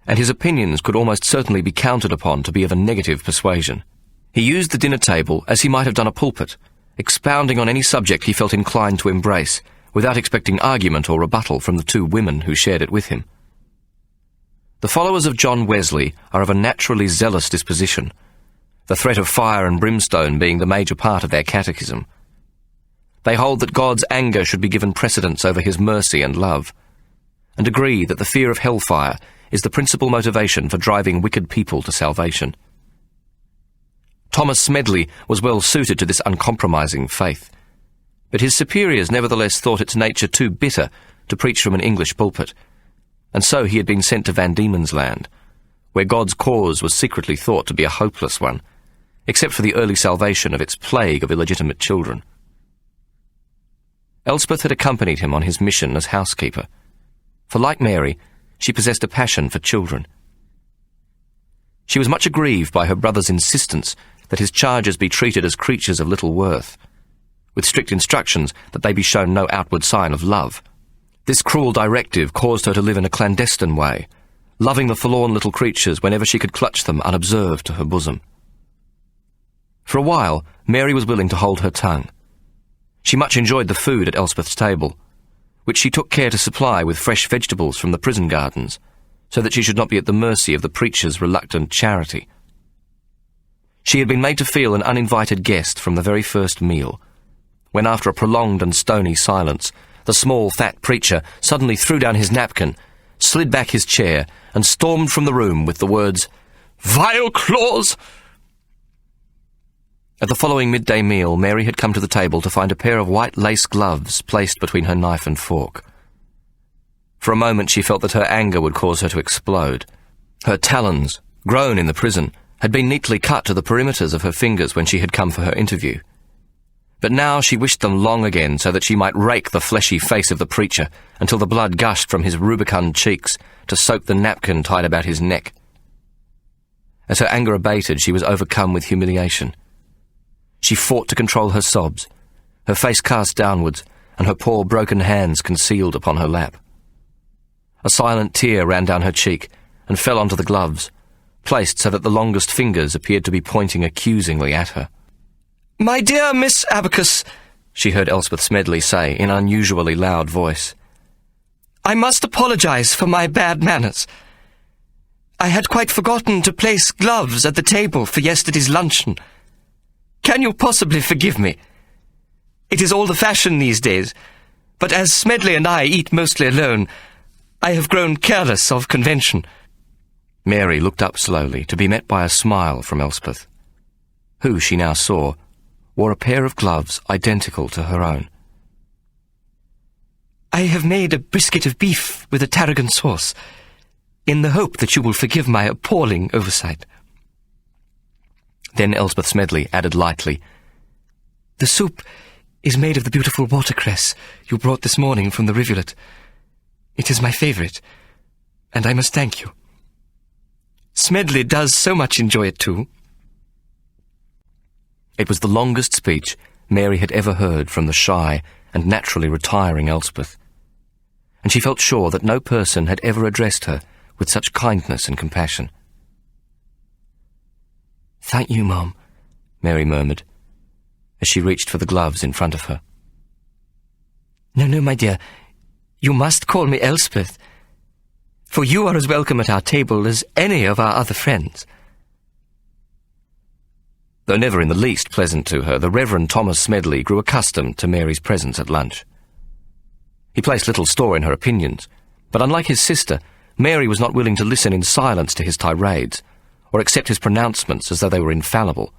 and his opinions could almost certainly be counted upon to be of a negative persuasion. He used the dinner table as he might have done a pulpit, expounding on any subject he felt inclined to embrace, without expecting argument or rebuttal from the two women who shared it with him. The followers of John Wesley are of a naturally zealous disposition, the threat of fire and brimstone being the major part of their catechism. They hold that God's anger should be given precedence over his mercy and love, and agree that the fear of hellfire is the principal motivation for driving wicked people to salvation. Thomas Smedley was well suited to this uncompromising faith, but his superiors nevertheless thought its nature too bitter to preach from an English pulpit, and so he had been sent to Van Diemen's Land, where God's cause was secretly thought to be a hopeless one, except for the early salvation of its plague of illegitimate children. Elspeth had accompanied him on his mission as housekeeper, for like Mary, she possessed a passion for children. She was much aggrieved by her brother's insistence that his charges be treated as creatures of little worth, with strict instructions that they be shown no outward sign of love. This cruel directive caused her to live in a clandestine way, loving the forlorn little creatures whenever she could clutch them unobserved to her bosom. For a while, Mary was willing to hold her tongue. She much enjoyed the food at Elspeth's table, which she took care to supply with fresh vegetables from the prison gardens, so that she should not be at the mercy of the preacher's reluctant charity. She had been made to feel an uninvited guest from the very first meal, when after a prolonged and stony silence, the small, fat preacher suddenly threw down his napkin, slid back his chair, and stormed from the room with the words, "Vile claws!" At the following midday meal, Mary had come to the table to find a pair of white lace gloves placed between her knife and fork. For a moment she felt that her anger would cause her to explode. Her talons, grown in the prison, had been neatly cut to the perimeters of her fingers when she had come for her interview. But now she wished them long again so that she might rake the fleshy face of the preacher until the blood gushed from his rubicund cheeks to soak the napkin tied about his neck. As her anger abated, she was overcome with humiliation. She fought to control her sobs, her face cast downwards, and her poor broken hands concealed upon her lap. A silent tear ran down her cheek and fell onto the gloves, placed so that the longest fingers appeared to be pointing accusingly at her. "My dear Miss Abacus," she heard Elspeth Smedley say in an unusually loud voice, "I must apologize for my bad manners. I had quite forgotten to place gloves at the table for yesterday's luncheon. Can you possibly forgive me? It is all the fashion these days, but as Smedley and I eat mostly alone, I have grown careless of convention." Mary looked up slowly to be met by a smile from Elspeth, who, she now saw, wore a pair of gloves identical to her own. "I have made a brisket of beef with a tarragon sauce, in the hope that you will forgive my appalling oversight." Then Elspeth Smedley added lightly, "The soup is made of the beautiful watercress you brought this morning from the rivulet. It is my favourite, and I must thank you. Smedley does so much enjoy it too." It was the longest speech Mary had ever heard from the shy and naturally retiring Elspeth, and she felt sure that no person had ever addressed her with such kindness and compassion. "Thank you, Mum," Mary murmured, as she reached for the gloves in front of her. No, my dear, you must call me Elspeth, for you are as welcome at our table as any of our other friends." Though never in the least pleasant to her, the Reverend Thomas Smedley grew accustomed to Mary's presence at lunch. He placed little store in her opinions, but unlike his sister, Mary was not willing to listen in silence to his tirades, or accept his pronouncements as though they were infallible.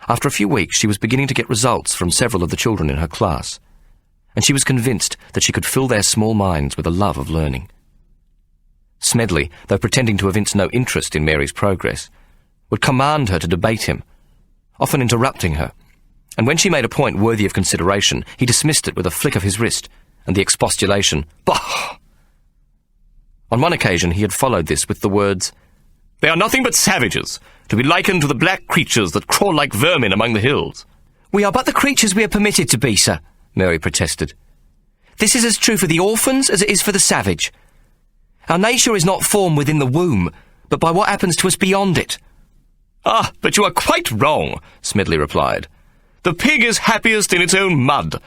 After a few weeks, she was beginning to get results from several of the children in her class, and she was convinced that she could fill their small minds with a love of learning. Smedley, though pretending to evince no interest in Mary's progress, would command her to debate him, often interrupting her, and when she made a point worthy of consideration, he dismissed it with a flick of his wrist and the expostulation, "Bah!" On one occasion he had followed this with the words, "They are nothing but savages, to be likened to the black creatures that crawl like vermin among the hills." "We are but the creatures we are permitted to be, sir," Mary protested. "This is as true for the orphans as it is for the savage. Our nature is not formed within the womb, but by what happens to us beyond it." "Ah, but you are quite wrong," Smedley replied. "The pig is happiest in its own mud.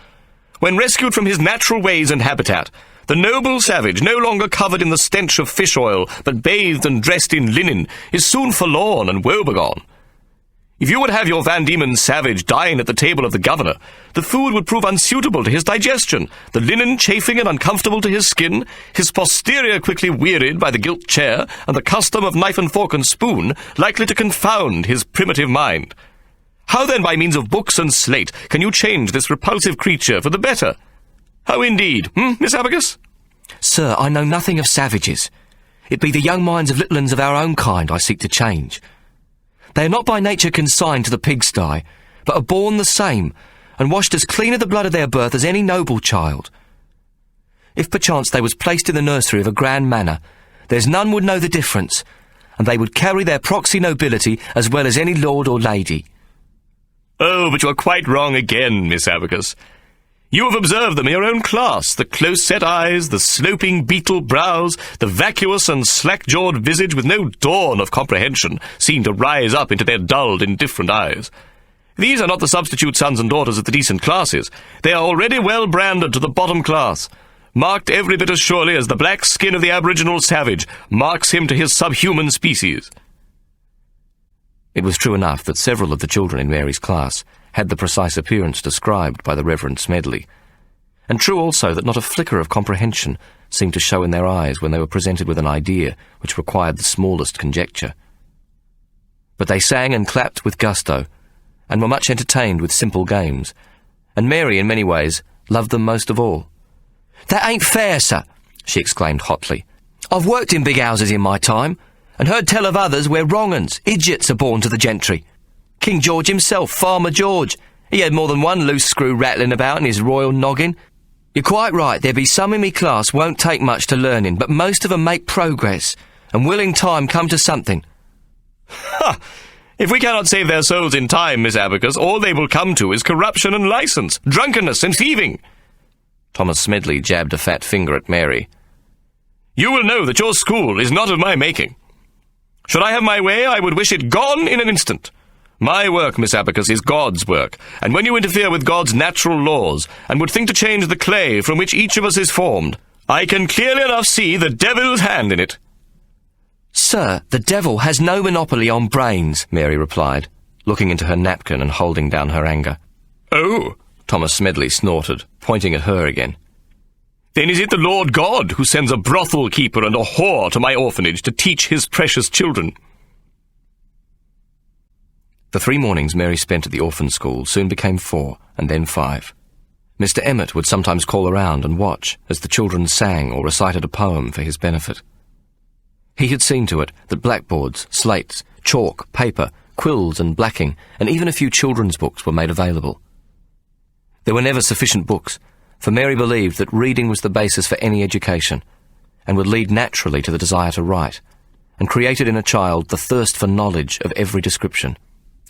When rescued from his natural ways and habitat, the noble savage, no longer covered in the stench of fish oil, but bathed and dressed in linen, is soon forlorn and woebegone. If you would have your Van Diemen's savage dine at the table of the governor, the food would prove unsuitable to his digestion, the linen chafing and uncomfortable to his skin, his posterior quickly wearied by the gilt chair, and the custom of knife and fork and spoon likely to confound his primitive mind. How then, by means of books and slate, can you change this repulsive creature for the better? How indeed, Miss Abacus? Sir, I know nothing of savages. It be the young minds of little uns of our own kind I seek to change. They are not by nature consigned to the pigsty, but are born the same, and washed as clean of the blood of their birth as any noble child. If perchance they was placed in the nursery of a grand manor, there's none would know the difference, and they would carry their proxy nobility as well as any lord or lady. Oh, but you are quite wrong again, Miss Abacus. You have observed them in your own class, the close-set eyes, the sloping beetle brows, the vacuous and slack-jawed visage with no dawn of comprehension seem to rise up into their dulled, indifferent eyes. These are not the substitute sons and daughters of the decent classes. They are already well branded to the bottom class, marked every bit as surely as the black skin of the aboriginal savage marks him to his subhuman species. It was true enough that several of the children in Mary's class had the precise appearance described by the Reverend Smedley, and true also that not a flicker of comprehension seemed to show in their eyes when they were presented with an idea which required the smallest conjecture. But they sang and clapped with gusto, and were much entertained with simple games, and Mary, in many ways, loved them most of all. "That ain't fair, sir," she exclaimed hotly. "I've worked in big houses in my time, and heard tell of others where wrong uns, idiots, are born to the gentry. King George himself, Farmer George, he had more than one loose screw rattling about in his royal noggin. You're quite right, there be some in me class won't take much to learning, but most of 'em make progress, and will in time come to something." Ha! If we cannot save their souls in time, Miss Abacus, all they will come to is corruption and licence, drunkenness and thieving. Thomas Smedley jabbed a fat finger at Mary. You will know that your school is not of my making. Should I have my way, I would wish it gone in an instant. My work, Miss Abacus, is God's work, and when you interfere with God's natural laws, and would think to change the clay from which each of us is formed, I can clearly enough see the devil's hand in it. "Sir, the devil has no monopoly on brains," Mary replied, looking into her napkin and holding down her anger. Oh, Thomas Smedley snorted, pointing at her again. Then is it the Lord God who sends a brothel keeper and a whore to my orphanage to teach his precious children? The 3 mornings Mary spent at the orphan school soon became 4, and then 5. Mr. Emmett would sometimes call around and watch as the children sang or recited a poem for his benefit. He had seen to it that blackboards, slates, chalk, paper, quills and blacking, and even a few children's books were made available. There were never sufficient books, for Mary believed that reading was the basis for any education, and would lead naturally to the desire to write, and created in a child the thirst for knowledge of every description.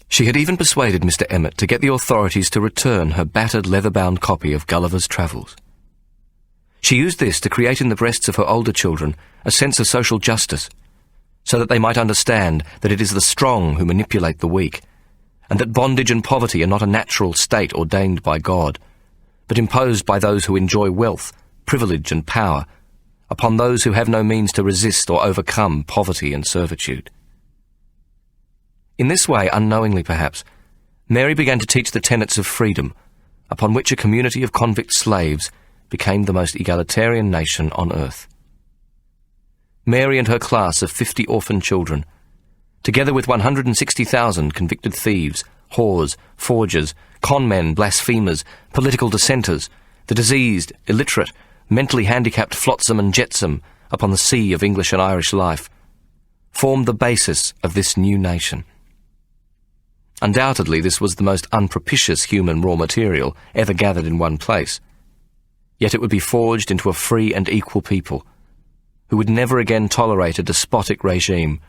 She had even persuaded Mr. Emmett to get the authorities to return her battered leather-bound copy of Gulliver's Travels. She used this to create in the breasts of her older children a sense of social justice, so that they might understand that it is the strong who manipulate the weak, and that bondage and poverty are not a natural state ordained by God, but imposed by those who enjoy wealth, privilege and power, upon those who have no means to resist or overcome poverty and servitude. In this way, unknowingly perhaps, Mary began to teach the tenets of freedom, upon which a community of convict slaves became the most egalitarian nation on earth. Mary and her class of 50 orphan children, together with 160,000 convicted thieves, whores, forgers, con-men, blasphemers, political dissenters, the diseased, illiterate, mentally handicapped flotsam and jetsam upon the sea of English and Irish life, formed the basis of this new nation. Undoubtedly, this was the most unpropitious human raw material ever gathered in one place. Yet it would be forged into a free and equal people, who would never again tolerate a despotic regime,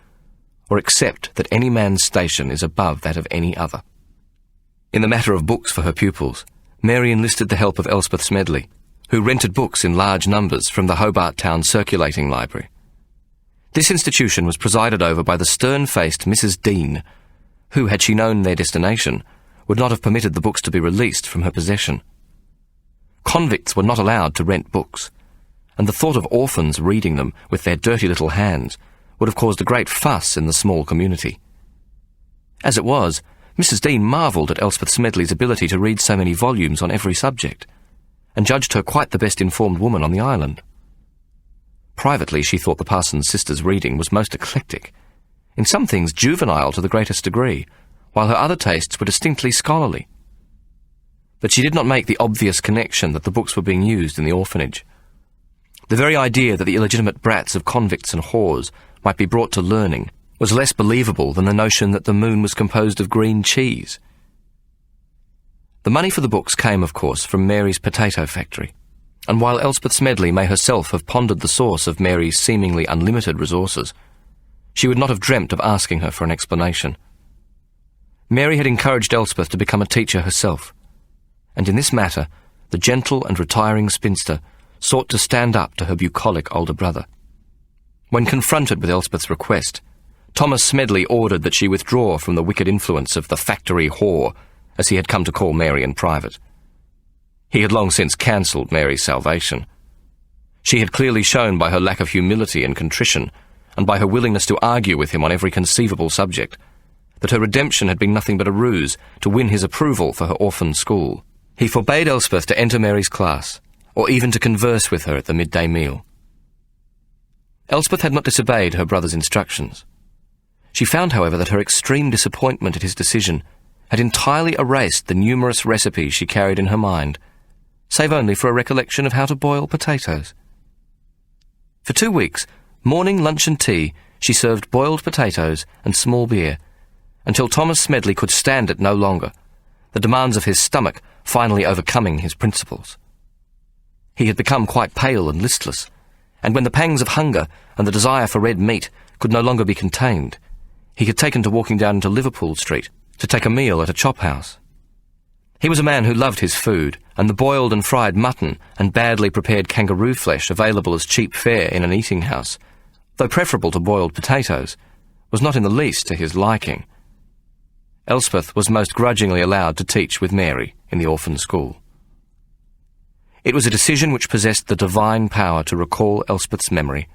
or accept that any man's station is above that of any other. In the matter of books for her pupils, Mary enlisted the help of Elspeth Smedley, who rented books in large numbers from the Hobart Town Circulating Library. This institution was presided over by the stern-faced Mrs. Dean, who, had she known their destination, would not have permitted the books to be released from her possession. Convicts were not allowed to rent books, and the thought of orphans reading them with their dirty little hands would have caused a great fuss in the small community. As it was, Mrs. Dean marvelled at Elspeth Smedley's ability to read so many volumes on every subject, and judged her quite the best-informed woman on the island. Privately, she thought the parson's sister's reading was most eclectic, in some things juvenile to the greatest degree, while her other tastes were distinctly scholarly. But she did not make the obvious connection that the books were being used in the orphanage. The very idea that the illegitimate brats of convicts and whores might be brought to learning was less believable than the notion that the moon was composed of green cheese. The money for the books came, of course, from Mary's potato factory, and while Elspeth Smedley may herself have pondered the source of Mary's seemingly unlimited resources, she would not have dreamt of asking her for an explanation. Mary had encouraged Elspeth to become a teacher herself, and in this matter, the gentle and retiring spinster sought to stand up to her bucolic older brother. When confronted with Elspeth's request, Thomas Smedley ordered that she withdraw from the wicked influence of the factory whore, as he had come to call Mary in private. He had long since cancelled Mary's salvation. She had clearly shown by her lack of humility and contrition, and by her willingness to argue with him on every conceivable subject, that her redemption had been nothing but a ruse to win his approval for her orphan school. He forbade Elspeth to enter Mary's class, or even to converse with her at the midday meal. Elspeth had not disobeyed her brother's instructions. She found, however, that her extreme disappointment at his decision had entirely erased the numerous recipes she carried in her mind, save only for a recollection of how to boil potatoes. For 2 weeks, morning, lunch and tea, she served boiled potatoes and small beer, until Thomas Smedley could stand it no longer, the demands of his stomach finally overcoming his principles. He had become quite pale and listless, and when the pangs of hunger and the desire for red meat could no longer be contained, he had taken to walking down into Liverpool Street to take a meal at a chop house. He was a man who loved his food, and the boiled and fried mutton and badly prepared kangaroo flesh available as cheap fare in an eating house, though preferable to boiled potatoes, was not in the least to his liking. Elspeth was most grudgingly allowed to teach with Mary in the orphan school. It was a decision which possessed the divine power to recall Elspeth's memory.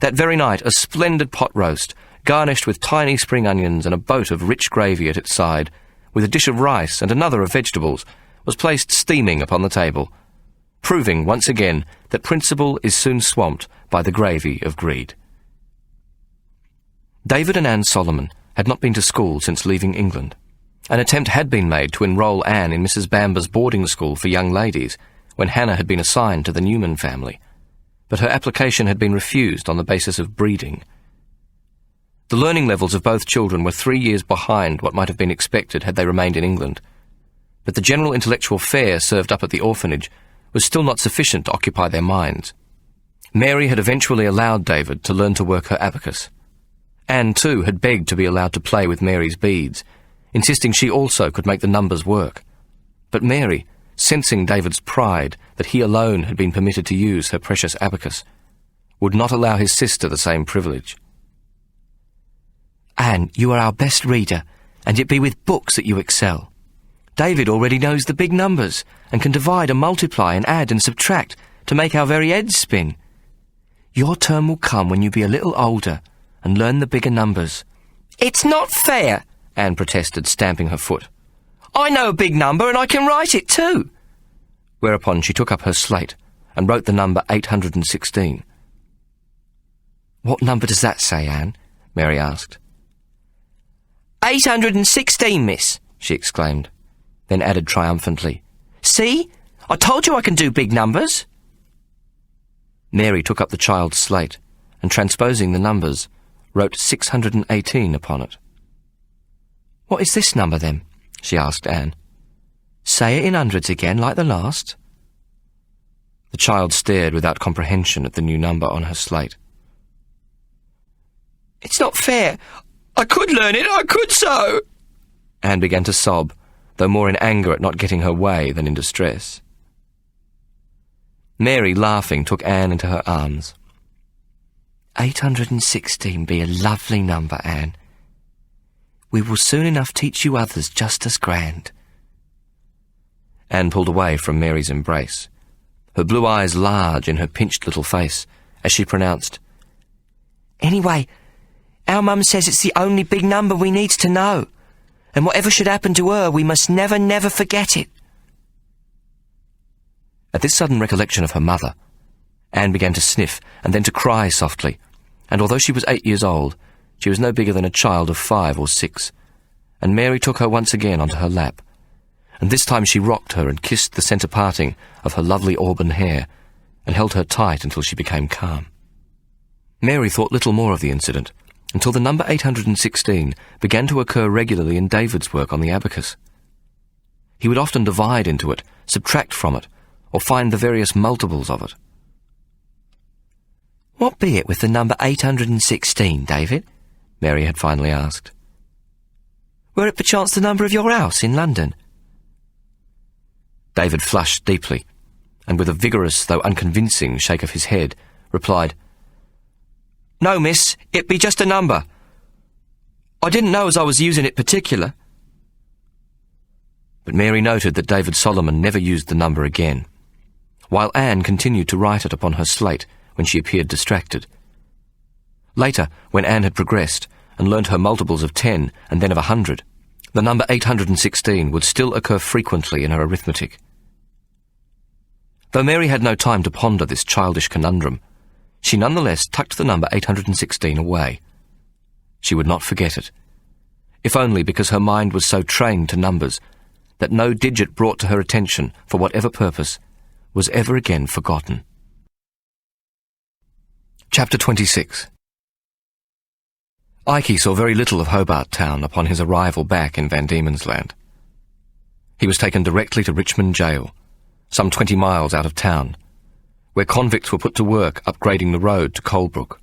That very night, a splendid pot roast, garnished with tiny spring onions and a boat of rich gravy at its side, with a dish of rice and another of vegetables, was placed steaming upon the table, proving once again that principle is soon swamped by the gravy of greed. David and Anne Solomon had not been to school since leaving England. An attempt had been made to enrol Anne in Mrs. Bamber's boarding school for young ladies when Hannah had been assigned to the Newman family, but her application had been refused on the basis of breeding. The learning levels of both children were 3 years behind what might have been expected had they remained in England, but the general intellectual fare served up at the orphanage was still not sufficient to occupy their minds. Mary had eventually allowed David to learn to work her abacus. Anne, too, had begged to be allowed to play with Mary's beads, insisting she also could make the numbers work. But Mary, sensing David's pride that he alone had been permitted to use her precious abacus, would not allow his sister the same privilege. Anne, you are our best reader, and it be with books that you excel. David already knows the big numbers, and can divide and multiply and add and subtract to make our very heads spin. Your turn will come when you be a little older, and learn the bigger numbers. It's not fair, Anne protested, stamping her foot. I know a big number and I can write it too. Whereupon she took up her slate and wrote the number 816. What number does that say, Anne? Mary asked. 816, miss, she exclaimed, then added triumphantly, See? I told you I can do big numbers. Mary took up the child's slate and, transposing the numbers, wrote 618 upon it. What is this number, then? She asked Anne. Say it in hundreds again, like the last. The child stared without comprehension at the new number on her slate. It's not fair. I could learn it, I could so. Anne began to sob, though more in anger at not getting her way than in distress. Mary, laughing, took Anne into her arms. 816 be a lovely number, Anne. We will soon enough teach you others just as grand. Anne pulled away from Mary's embrace, her blue eyes large in her pinched little face, as she pronounced, Anyway, our mum says it's the only big number we needs to know, And whatever should happen to her, we must never, never forget it. At this sudden recollection of her mother, Anne began to sniff and then to cry softly, and although she was 8 years old, she was no bigger than a child of 5 or 6, and Mary took her once again onto her lap, and this time she rocked her and kissed the centre parting of her lovely auburn hair, and held her tight until she became calm. Mary thought little more of the incident, until the number 816 began to occur regularly in David's work on the abacus. He would often divide into it, subtract from it, or find the various multiples of it. What be it with the number 816, David? Mary had finally asked. Were it perchance the number of your house in London? David flushed deeply, and with a vigorous though unconvincing shake of his head, replied, "No, miss, it be just a number. I didn't know as I was using it particular." But Mary noted that David Solomon never used the number again, while Anne continued to write it upon her slate when she appeared distracted. Later, when Anne had progressed and learnt her multiples of 10 and then of 100, the number 816 would still occur frequently in her arithmetic. Though Mary had no time to ponder this childish conundrum, she nonetheless tucked the number 816 away. She would not forget it, if only because her mind was so trained to numbers that no digit brought to her attention for whatever purpose was ever again forgotten. Chapter 26. Ikey saw very little of Hobart Town upon his arrival back in Van Diemen's Land. He was taken directly to Richmond Jail, some 20 miles out of town, where convicts were put to work upgrading the road to Colebrook.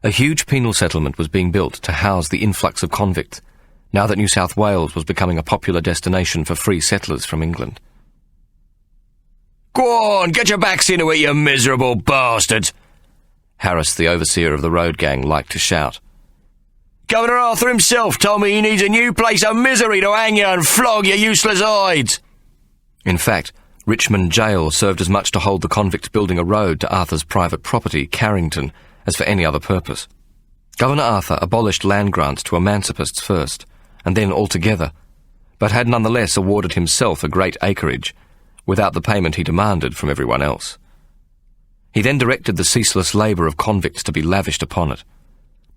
A huge penal settlement was being built to house the influx of convicts, now that New South Wales was becoming a popular destination for free settlers from England. "Go on, get your backs into it, you miserable bastards!" Harris, the overseer of the road gang, liked to shout. "Governor Arthur himself told me he needs a new place of misery to hang you and flog your useless hides." In fact, Richmond Jail served as much to hold the convicts building a road to Arthur's private property, Carrington, as for any other purpose. Governor Arthur abolished land grants to emancipists first, and then altogether, but had nonetheless awarded himself a great acreage, without the payment he demanded from everyone else. He then directed the ceaseless labour of convicts to be lavished upon it,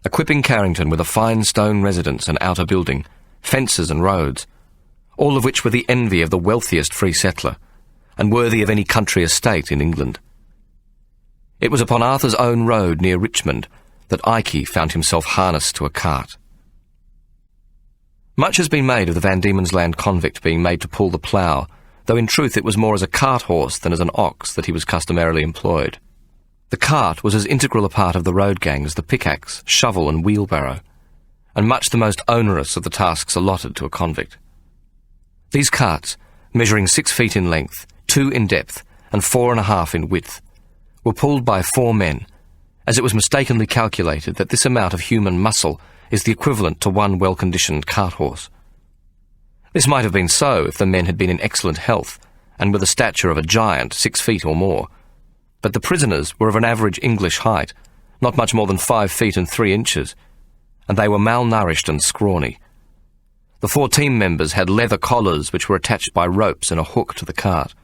equipping Carrington with a fine stone residence and outer building, fences and roads, all of which were the envy of the wealthiest free settler, and worthy of any country estate in England. It was upon Arthur's own road near Richmond that Ikey found himself harnessed to a cart. Much has been made of the Van Diemen's Land convict being made to pull the plough, though in truth it was more as a cart horse than as an ox that he was customarily employed. The cart was as integral a part of the road gang as the pickaxe, shovel and wheelbarrow, and much the most onerous of the tasks allotted to a convict. These carts, measuring 6 feet in length, 2 in depth, and 4.5 in width, were pulled by 4 men, as it was mistakenly calculated that this amount of human muscle is the equivalent to 1 well-conditioned cart horse. This might have been so if the men had been in excellent health, and with the stature of a giant, 6 feet or more, but the prisoners were of an average English height, not much more than 5 feet and 3 inches, and they were malnourished and scrawny. The 4 team members had leather collars which were attached by ropes and a hook to the cart.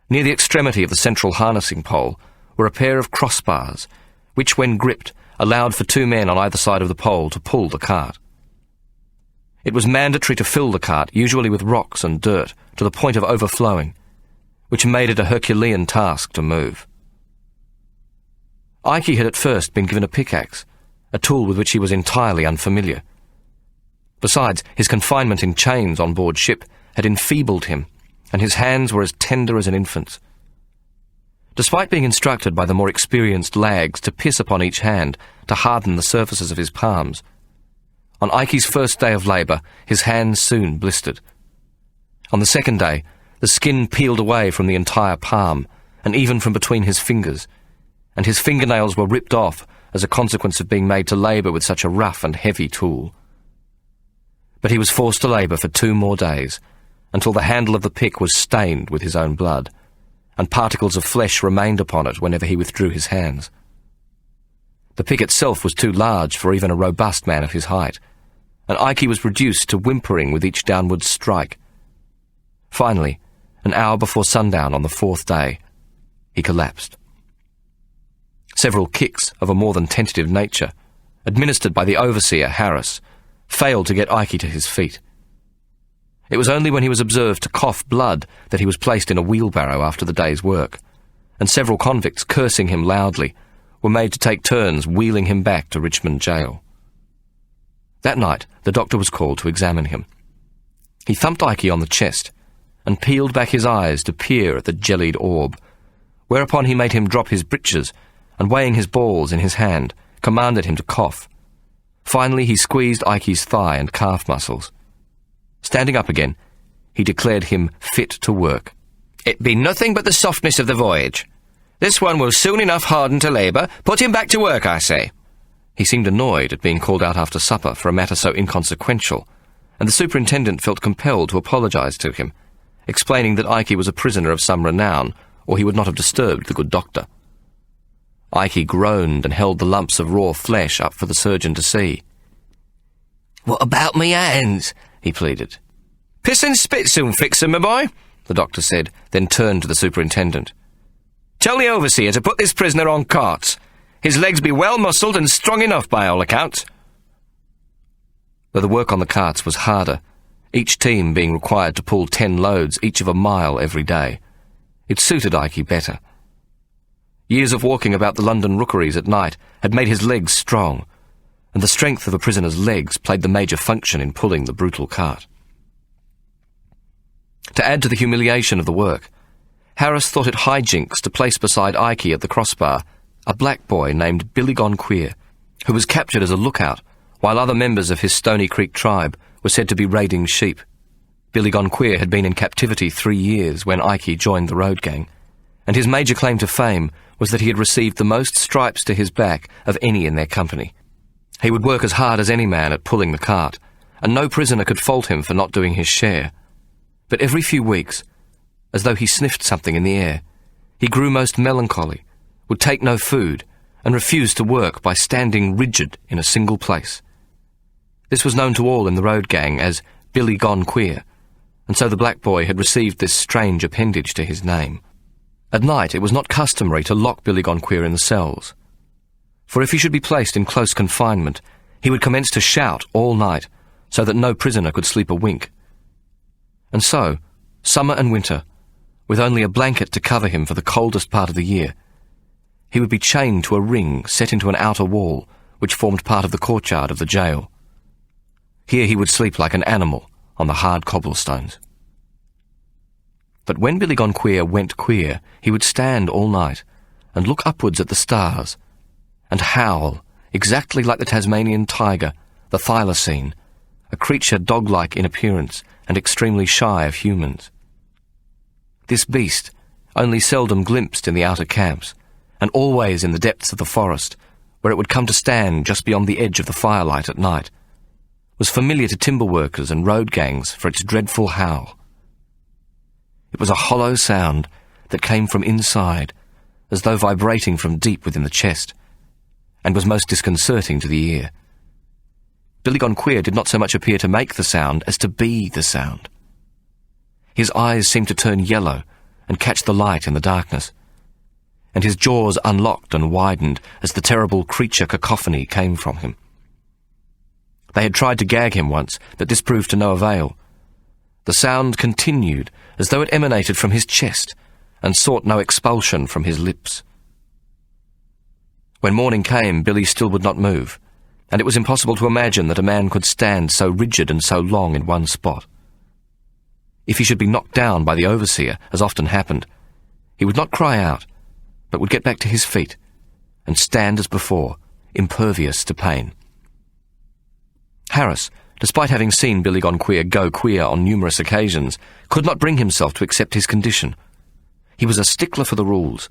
Near the extremity of the central harnessing pole were a pair of crossbars, which, when gripped, allowed for 2 men on either side of the pole to pull the cart. It was mandatory to fill the cart, usually with rocks and dirt, to the point of overflowing, which made it a Herculean task to move. Ikey had at first been given a pickaxe, a tool with which he was entirely unfamiliar. Besides, his confinement in chains on board ship had enfeebled him, and his hands were as tender as an infant's. Despite being instructed by the more experienced lags to piss upon each hand to harden the surfaces of his palms, on Ikey's first day of labour, his hands soon blistered. On the second day, the skin peeled away from the entire palm, and even from between his fingers, and his fingernails were ripped off as a consequence of being made to labour with such a rough and heavy tool. But he was forced to labour for 2 more days, until the handle of the pick was stained with his own blood, and particles of flesh remained upon it whenever he withdrew his hands. The pick itself was too large for even a robust man of his height, and Ike was reduced to whimpering with each downward strike. Finally, an hour before sundown on the fourth day, he collapsed. Several kicks of a more than tentative nature, administered by the overseer, Harris, failed to get Ike to his feet. It was only when he was observed to cough blood that he was placed in a wheelbarrow after the day's work, and several convicts, cursing him loudly, were made to take turns wheeling him back to Richmond jail. That night, the doctor was called to examine him. He thumped Ike on the chest and peeled back his eyes to peer at the jellied orb, whereupon he made him drop his breeches and, weighing his balls in his hand, commanded him to cough. Finally, he squeezed Ike's thigh and calf muscles. Standing up again, he declared him fit to work. "It be nothing but the softness of the voyage. This one will soon enough harden to labour. Put him back to work, I say." He seemed annoyed at being called out after supper for a matter so inconsequential, and the superintendent felt compelled to apologise to him, explaining that Ike was a prisoner of some renown, or he would not have disturbed the good doctor. Ike groaned and held the lumps of raw flesh up for the surgeon to see. "What about me hands?" he pleaded. "Piss and spit soon fix 'em, my boy," the doctor said, then turned to the superintendent. "Tell the overseer to put this prisoner on carts. His legs be well muscled and strong enough by all accounts." Though the work on the carts was harder, each team being required to pull 10 loads, each of a mile every day, it suited Ike better. Years of walking about the London rookeries at night had made his legs strong, and the strength of a prisoner's legs played the major function in pulling the brutal cart. To add to the humiliation of the work, Harris thought it hijinks to place beside Ike at the crossbar a black boy named Billy Gone Queer, who was captured as a lookout, while other members of his Stony Creek tribe were said to be raiding sheep. Billy Gone Queer had been in captivity 3 years when Ike joined the road gang, and his major claim to fame was that he had received the most stripes to his back of any in their company. He would work as hard as any man at pulling the cart, and no prisoner could fault him for not doing his share. But every few weeks, as though he sniffed something in the air, he grew most melancholy, would take no food, and refused to work by standing rigid in a single place. This was known to all in the road gang as Billy Gone Queer, and so the black boy had received this strange appendage to his name. At night it was not customary to lock Billy Gone Queer in the cells, for if he should be placed in close confinement, he would commence to shout all night, so that no prisoner could sleep a wink. And so, summer and winter, with only a blanket to cover him for the coldest part of the year, he would be chained to a ring set into an outer wall which formed part of the courtyard of the jail. Here he would sleep like an animal on the hard cobblestones. But when Billy Gone Queer went queer, he would stand all night and look upwards at the stars and howl exactly like the Tasmanian tiger, the thylacine, a creature dog-like in appearance and extremely shy of humans. This beast, only seldom glimpsed in the outer camps, and always in the depths of the forest, where it would come to stand just beyond the edge of the firelight at night, was familiar to timber workers and road gangs for its dreadful howl. It was a hollow sound that came from inside, as though vibrating from deep within the chest, and was most disconcerting to the ear. Billy Gone Queer did not so much appear to make the sound as to be the sound. His eyes seemed to turn yellow and catch the light in the darkness, and his jaws unlocked and widened as the terrible creature cacophony came from him. They had tried to gag him once, but this proved to no avail. The sound continued as though it emanated from his chest and sought no expulsion from his lips. When morning came, Billy still would not move, and it was impossible to imagine that a man could stand so rigid and so long in one spot. If he should be knocked down by the overseer, as often happened, he would not cry out, but would get back to his feet and stand as before, impervious to pain. Harris, despite having seen Billy Gone Queer go queer on numerous occasions, could not bring himself to accept his condition. He was a stickler for the rules,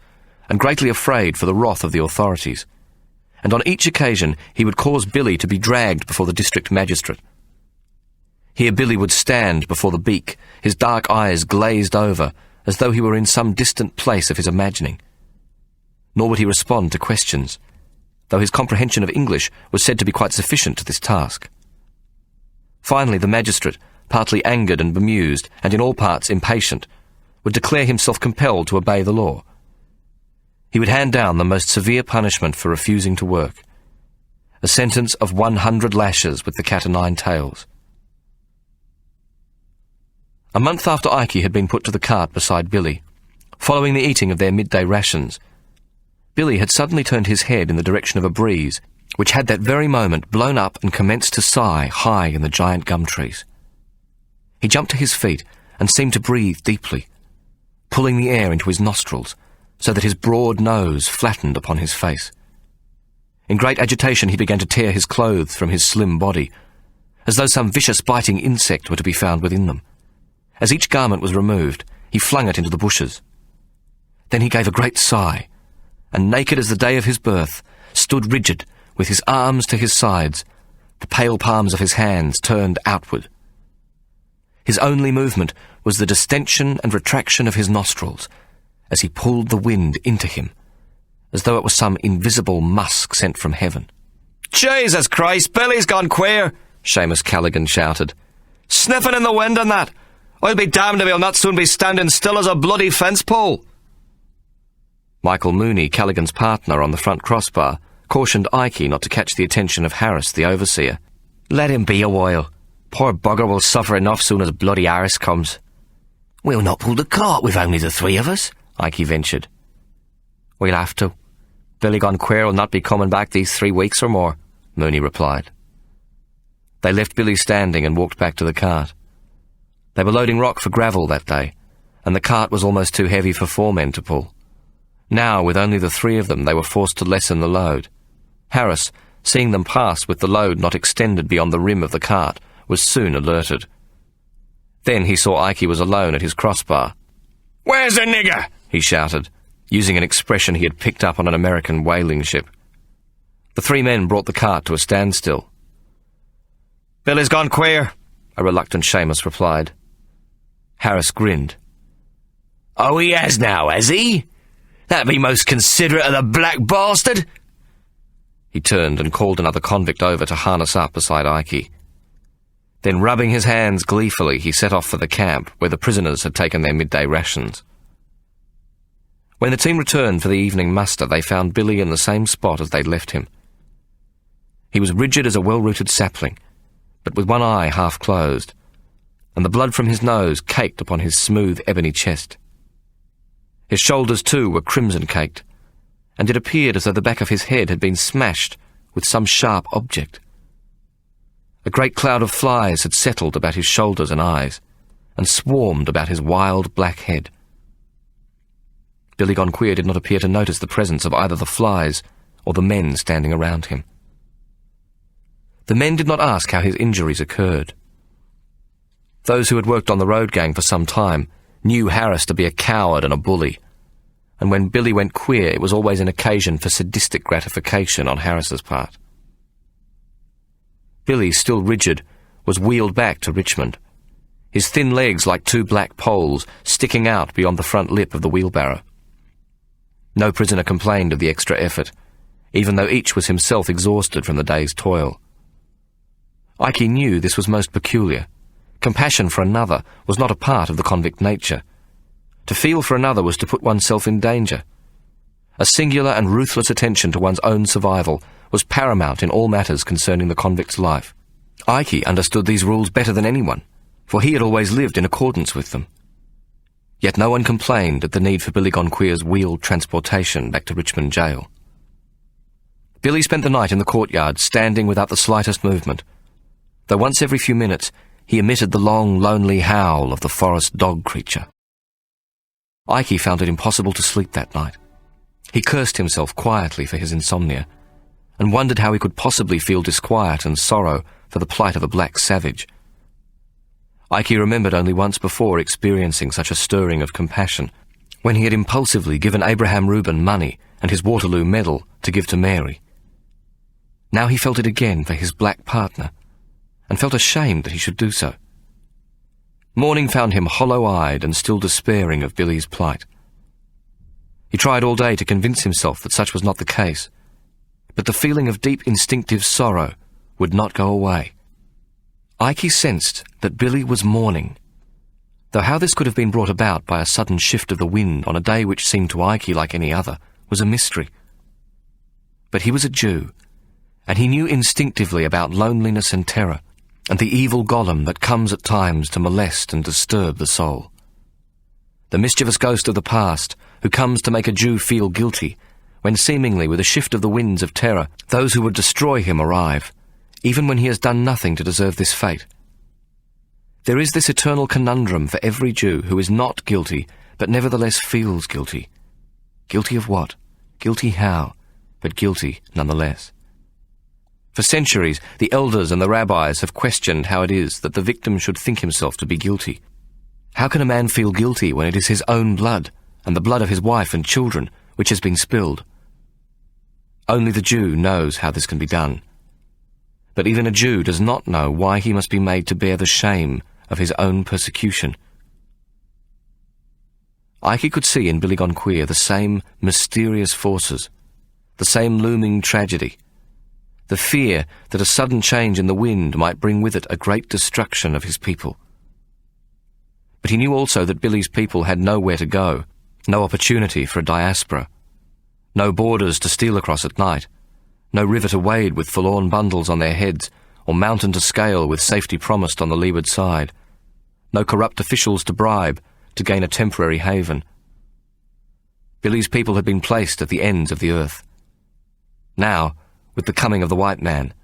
and greatly afraid for the wrath of the authorities, and on each occasion he would cause Billy to be dragged before the district magistrate. Here Billy would stand before the beak, his dark eyes glazed over, as though he were in some distant place of his imagining. Nor would he respond to questions, though his comprehension of English was said to be quite sufficient to this task. Finally, the magistrate, partly angered and bemused, and in all parts impatient, would declare himself compelled to obey the law. He would hand down the most severe punishment for refusing to work, a sentence of 100 lashes with the cat-o'-nine tails. A month after Ike had been put to the cart beside Billy, following the eating of their midday rations, Billy had suddenly turned his head in the direction of a breeze, which had that very moment blown up and commenced to sigh high in the giant gum trees. He jumped to his feet and seemed to breathe deeply, pulling the air into his nostrils so that his broad nose flattened upon his face. In great agitation he began to tear his clothes from his slim body, as though some vicious biting insect were to be found within them. As each garment was removed, he flung it into the bushes. Then he gave a great sigh, and naked as the day of his birth, stood rigid, with his arms to his sides, the pale palms of his hands turned outward. His only movement was the distension and retraction of his nostrils, as he pulled the wind into him, as though it was some invisible musk sent from heaven. Jesus Christ, Billy's gone queer, Seamus Callaghan shouted. Sniffing in the wind and that. I'll be damned if he'll not soon be standing still as a bloody fence pole. Michael Mooney, Callaghan's partner on the front crossbar, cautioned Ike not to catch the attention of Harris, the overseer. Let him be a while. Poor bugger will suffer enough soon as bloody Harris comes. We'll not pull the cart with only the three of us, Ike ventured. We'll have to. Billy gone queer will not be coming back these 3 weeks or more, Mooney replied. They left Billy standing and walked back to the cart. They were loading rock for gravel that day, and the cart was almost too heavy for 4 men to pull. Now, with only the 3 of them, they were forced to lessen the load. Harris, seeing them pass with the load not extended beyond the rim of the cart, was soon alerted. Then he saw Ike was alone at his crossbar. Where's the nigger? He shouted, using an expression he had picked up on an American whaling ship. The 3 men brought the cart to a standstill. Billy's gone queer, a reluctant Seamus replied. Harris grinned. Oh, he has now, has he? That'd be most considerate of the black bastard. He turned and called another convict over to harness up beside Ike. Then, rubbing his hands gleefully, he set off for the camp, where the prisoners had taken their midday rations. When the team returned for the evening muster, they found Billy in the same spot as they'd left him. He was rigid as a well-rooted sapling, but with one eye half closed, and the blood from his nose caked upon his smooth ebony chest. His shoulders, too, were crimson-caked, and it appeared as though the back of his head had been smashed with some sharp object. A great cloud of flies had settled about his shoulders and eyes, and swarmed about his wild black head. Billy Gone Queer did not appear to notice the presence of either the flies or the men standing around him. The men did not ask how his injuries occurred. Those who had worked on the road gang for some time knew Harris to be a coward and a bully, and when Billy went queer it was always an occasion for sadistic gratification on Harris's part. Billy, still rigid, was wheeled back to Richmond, his thin legs like 2 black poles sticking out beyond the front lip of the wheelbarrow. No prisoner complained of the extra effort, even though each was himself exhausted from the day's toil. Ike knew this was most peculiar. Compassion for another was not a part of the convict nature. To feel for another was to put oneself in danger. A singular and ruthless attention to one's own survival was paramount in all matters concerning the convict's life. Ike understood these rules better than anyone, for he had always lived in accordance with them. Yet no one complained at the need for Billy Gone Queer's wheeled transportation back to Richmond jail. Billy spent the night in the courtyard, standing without the slightest movement, though once every few minutes he emitted the long, lonely howl of the forest dog creature. Ike found it impossible to sleep that night. He cursed himself quietly for his insomnia, and wondered how he could possibly feel disquiet and sorrow for the plight of a black savage. Ike remembered only once before experiencing such a stirring of compassion, when he had impulsively given Abraham Reuben money and his Waterloo medal to give to Mary. Now he felt it again for his black partner, and felt ashamed that he should do so. Morning found him hollow-eyed and still despairing of Billy's plight. He tried all day to convince himself that such was not the case, but the feeling of deep instinctive sorrow would not go away. Ike sensed that Billy was mourning, though how this could have been brought about by a sudden shift of the wind on a day which seemed to Ike like any other was a mystery. But he was a Jew, and he knew instinctively about loneliness and terror, and the evil golem that comes at times to molest and disturb the soul. The mischievous ghost of the past, who comes to make a Jew feel guilty, when seemingly with a shift of the winds of terror, those who would destroy him arrive, even when he has done nothing to deserve this fate. There is this eternal conundrum for every Jew who is not guilty, but nevertheless feels guilty. Guilty of what? Guilty how? But guilty nonetheless. For centuries, the elders and the rabbis have questioned how it is that the victim should think himself to be guilty. How can a man feel guilty when it is his own blood, and the blood of his wife and children, which has been spilled? Only the Jew knows how this can be done. But even a Jew does not know why he must be made to bear the shame of his own persecution. Ike could see in Billy Gone Queer the same mysterious forces, the same looming tragedy, the fear that a sudden change in the wind might bring with it a great destruction of his people. But he knew also that Billy's people had nowhere to go, no opportunity for a diaspora, no borders to steal across at night, no river to wade with forlorn bundles on their heads, or mountain to scale with safety promised on the leeward side, no corrupt officials to bribe to gain a temporary haven. Billy's people had been placed at the ends of the earth. Now, with the coming of the white man,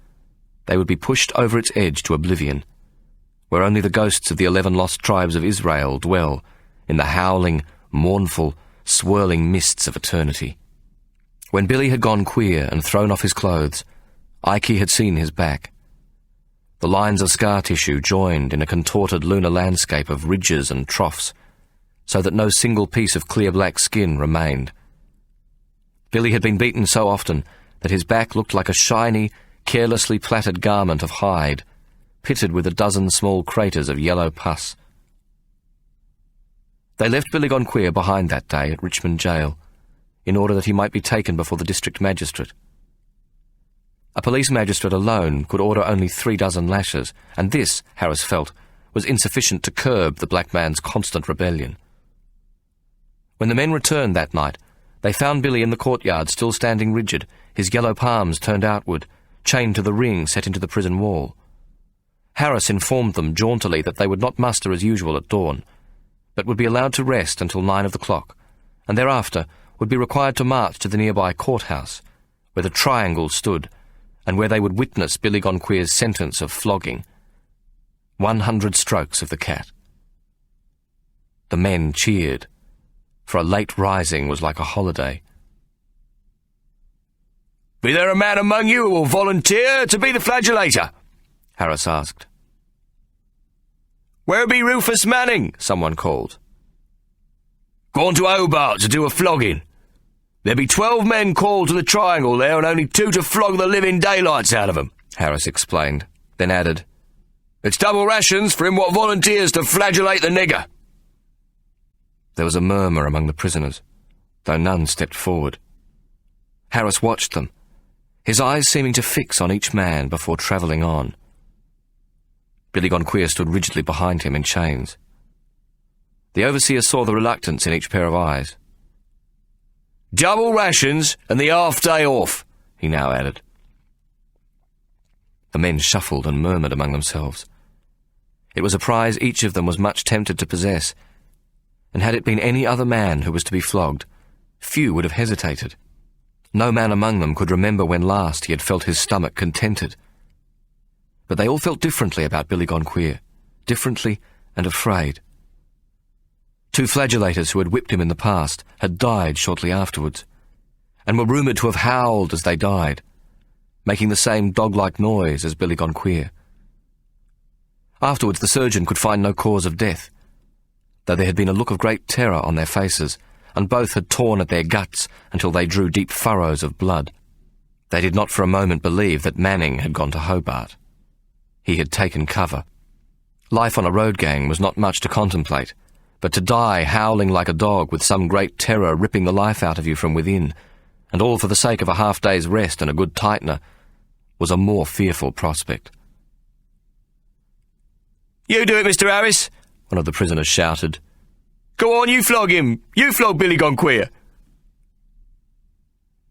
they would be pushed over its edge to oblivion, where only the ghosts of the 11 lost tribes of Israel dwell in the howling, mournful, swirling mists of eternity. When Billy had gone queer and thrown off his clothes, Ike had seen his back. The lines of scar tissue joined in a contorted lunar landscape of ridges and troughs, so that no single piece of clear black skin remained. Billy had been beaten so often that his back looked like a shiny, carelessly plaited garment of hide, pitted with a dozen small craters of yellow pus. They left Billy Gone Queer behind that day at Richmond Jail, in order that he might be taken before the district magistrate. A police magistrate alone could order only 36 lashes, and this, Harris felt, was insufficient to curb the black man's constant rebellion. When the men returned that night, they found Billy in the courtyard still standing rigid, his yellow palms turned outward, chained to the ring set into the prison wall. Harris informed them jauntily that they would not muster as usual at dawn, but would be allowed to rest until 9 of the clock, and thereafter would be required to march to the nearby courthouse, where the triangle stood, and where they would witness Billy Gone Queer's sentence of flogging. 100 strokes of the cat. The men cheered, for a late rising was like a holiday. "Be there a man among you who will volunteer to be the flagellator?" Harris asked. "Where be Rufus Manning?" someone called. "Gone to Hobart to do a flogging. There be 12 men called to the triangle there and only 2 to flog the living daylights out of 'em," Harris explained, then added, "It's double rations for him what volunteers to flagellate the nigger." There was a murmur among the prisoners, though none stepped forward. Harris watched them, his eyes seeming to fix on each man before travelling on. Billy Gone Queer stood rigidly behind him in chains. The overseer saw the reluctance in each pair of eyes. "Double rations and the half-day off," he now added. The men shuffled and murmured among themselves. It was a prize each of them was much tempted to possess, and had it been any other man who was to be flogged, few would have hesitated. No man among them could remember when last he had felt his stomach contented. But they all felt differently about Billy Gone Queer, differently and afraid. 2 flagellators who had whipped him in the past had died shortly afterwards, and were rumoured to have howled as they died, making the same dog-like noise as Billy Gone Queer. Afterwards the surgeon could find no cause of death, though there had been a look of great terror on their faces, and both had torn at their guts until they drew deep furrows of blood. They did not for a moment believe that Manning had gone to Hobart. He had taken cover. Life on a road gang was not much to contemplate, but to die howling like a dog with some great terror ripping the life out of you from within, and all for the sake of a half-day's rest and a good tightener, was a more fearful prospect. You do it, Mr. Harris, one of the prisoners shouted. Go on, you flog him. You flog Billy Gone Queer.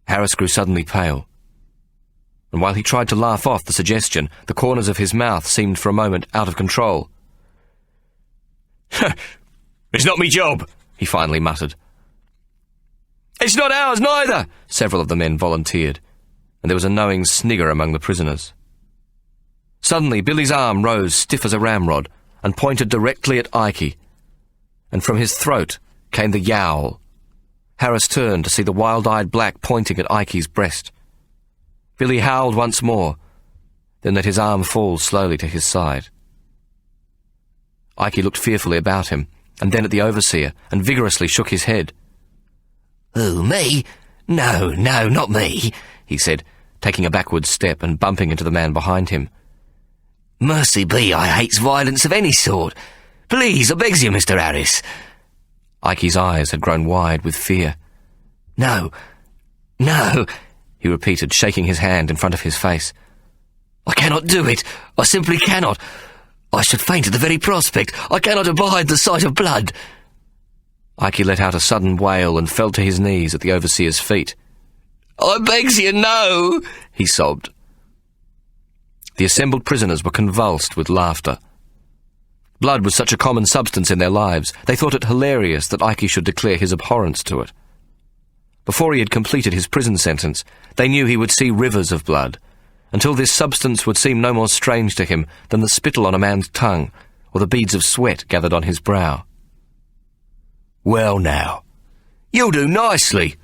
Harris grew suddenly pale, and while he tried to laugh off the suggestion, the corners of his mouth seemed for a moment out of control. It's not me job, he finally muttered. It's not ours neither, several of the men volunteered, and there was a knowing snigger among the prisoners. Suddenly, Billy's arm rose stiff as a ramrod and pointed directly at Ikey, and from his throat came the yowl. Harris turned to see the wild-eyed black pointing at Ikey's breast. Billy howled once more, then let his arm fall slowly to his side. Ikey looked fearfully about him, and then at the overseer, and vigorously shook his head. "Who, me? No, not me," he said, taking a backward step and bumping into the man behind him. "Mercy be, I hates violence of any sort. Please, I begs you, Mr. Harris." Ikey's eyes had grown wide with fear. No, he repeated, shaking his hand in front of his face. "I cannot do it. I simply cannot. I should faint at the very prospect. I cannot abide the sight of blood." Ikey let out a sudden wail and fell to his knees at the overseer's feet. "I begs you, no," he sobbed. The assembled prisoners were convulsed with laughter. Blood was such a common substance in their lives, they thought it hilarious that Ikey should declare his abhorrence to it. Before he had completed his prison sentence, they knew he would see rivers of blood, until this substance would seem no more strange to him than the spittle on a man's tongue, or the beads of sweat gathered on his brow. "Well now, you'll do nicely.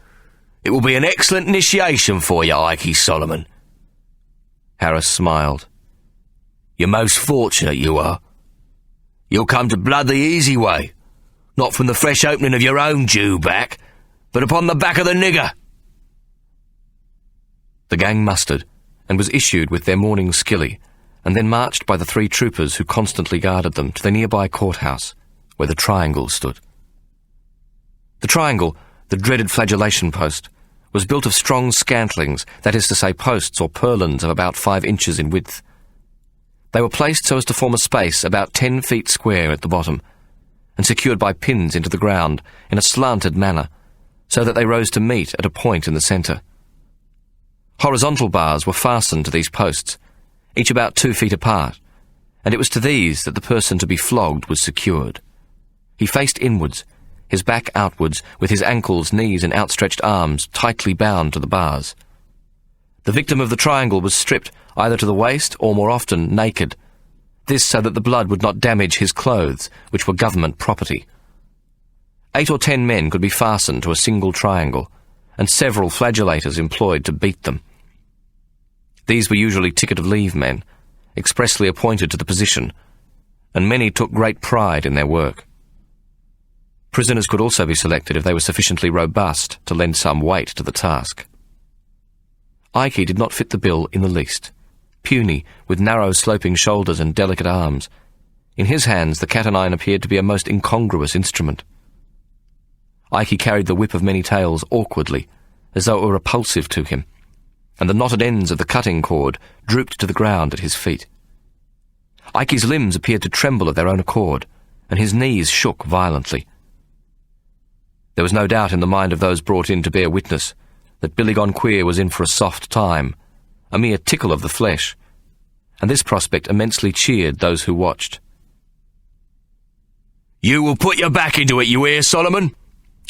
It will be an excellent initiation for you, Ikey Solomon." Harris smiled. "You're most fortunate, you are. You'll come to blood the easy way, not from the fresh opening of your own Jew back, but upon the back of the nigger." The gang mustered, and was issued with their morning skilly, and then marched by the 3 troopers who constantly guarded them to the nearby courthouse, where the triangle stood. The triangle, the dreaded flagellation post, was built of strong scantlings, that is to say posts or purlins of about 5 inches in width. They were placed so as to form a space about 10 feet square at the bottom, and secured by pins into the ground in a slanted manner, so that they rose to meet at a point in the centre. Horizontal bars were fastened to these posts, each about 2 feet apart, and it was to these that the person to be flogged was secured. He faced inwards, his back outwards, with his ankles, knees, and outstretched arms tightly bound to the bars. The victim of the triangle was stripped either to the waist or, more often, naked, this so that the blood would not damage his clothes, which were government property. 8 or 10 men could be fastened to a single triangle, and several flagellators employed to beat them. These were usually ticket-of-leave men, expressly appointed to the position, and many took great pride in their work. Prisoners could also be selected if they were sufficiently robust to lend some weight to the task. Ikey did not fit the bill in the least. Puny, with narrow sloping shoulders and delicate arms, in his hands the cat-o'-nine appeared to be a most incongruous instrument. Ikey carried the whip of many tails awkwardly, as though it were repulsive to him, and the knotted ends of the cutting cord drooped to the ground at his feet. Ikey's limbs appeared to tremble of their own accord, and his knees shook violently. There was no doubt in the mind of those brought in to bear witness that Billy Gone Queer was in for a soft time, a mere tickle of the flesh, and this prospect immensely cheered those who watched. "You will put your back into it, you hear, Solomon?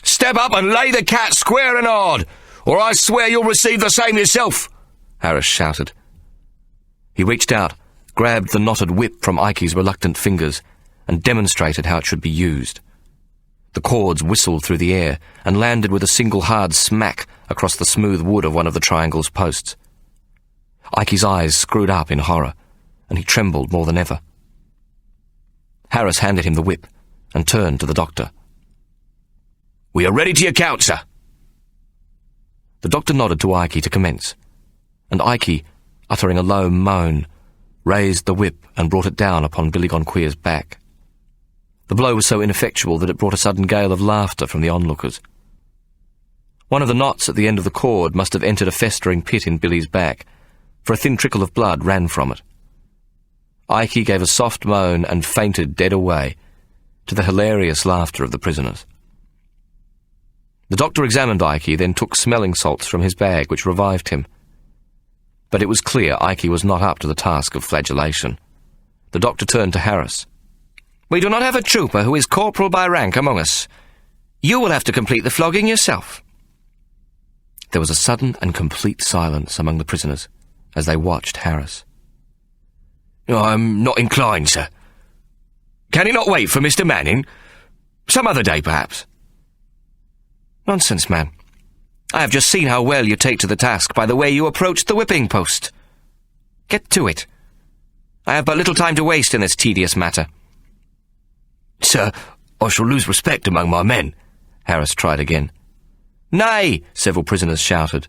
Step up and lay the cat square and hard, or I swear you'll receive the same yourself," Harris shouted. He reached out, grabbed the knotted whip from Ikey's reluctant fingers, and demonstrated how it should be used. The cords whistled through the air and landed with a single hard smack across the smooth wood of one of the triangle's posts. Ikey's eyes screwed up in horror, and he trembled more than ever. Harris handed him the whip and turned to the doctor. "We are ready to your count, sir." The doctor nodded to Ikey to commence, and Ikey, uttering a low moan, raised the whip and brought it down upon Billy Gone Queer's back. The blow was so ineffectual that it brought a sudden gale of laughter from the onlookers. One of the knots at the end of the cord must have entered a festering pit in Billy's back, for a thin trickle of blood ran from it. Ikey gave a soft moan and fainted dead away, to the hilarious laughter of the prisoners. The doctor examined Ikey, then took smelling salts from his bag, which revived him. But it was clear Ikey was not up to the task of flagellation. The doctor turned to Harris. "We do not have a trooper who is corporal by rank among us. You will have to complete the flogging yourself." There was a sudden and complete silence among the prisoners as they watched Harris. "I'm not inclined, sir. Can you not wait for Mr. Manning? Some other day, perhaps?" "Nonsense, man. I have just seen how well you take to the task by the way you approached the whipping post. Get to it. I have but little time to waste in this tedious matter." "Sir, I shall lose respect among my men," Harris tried again. "Nay," several prisoners shouted.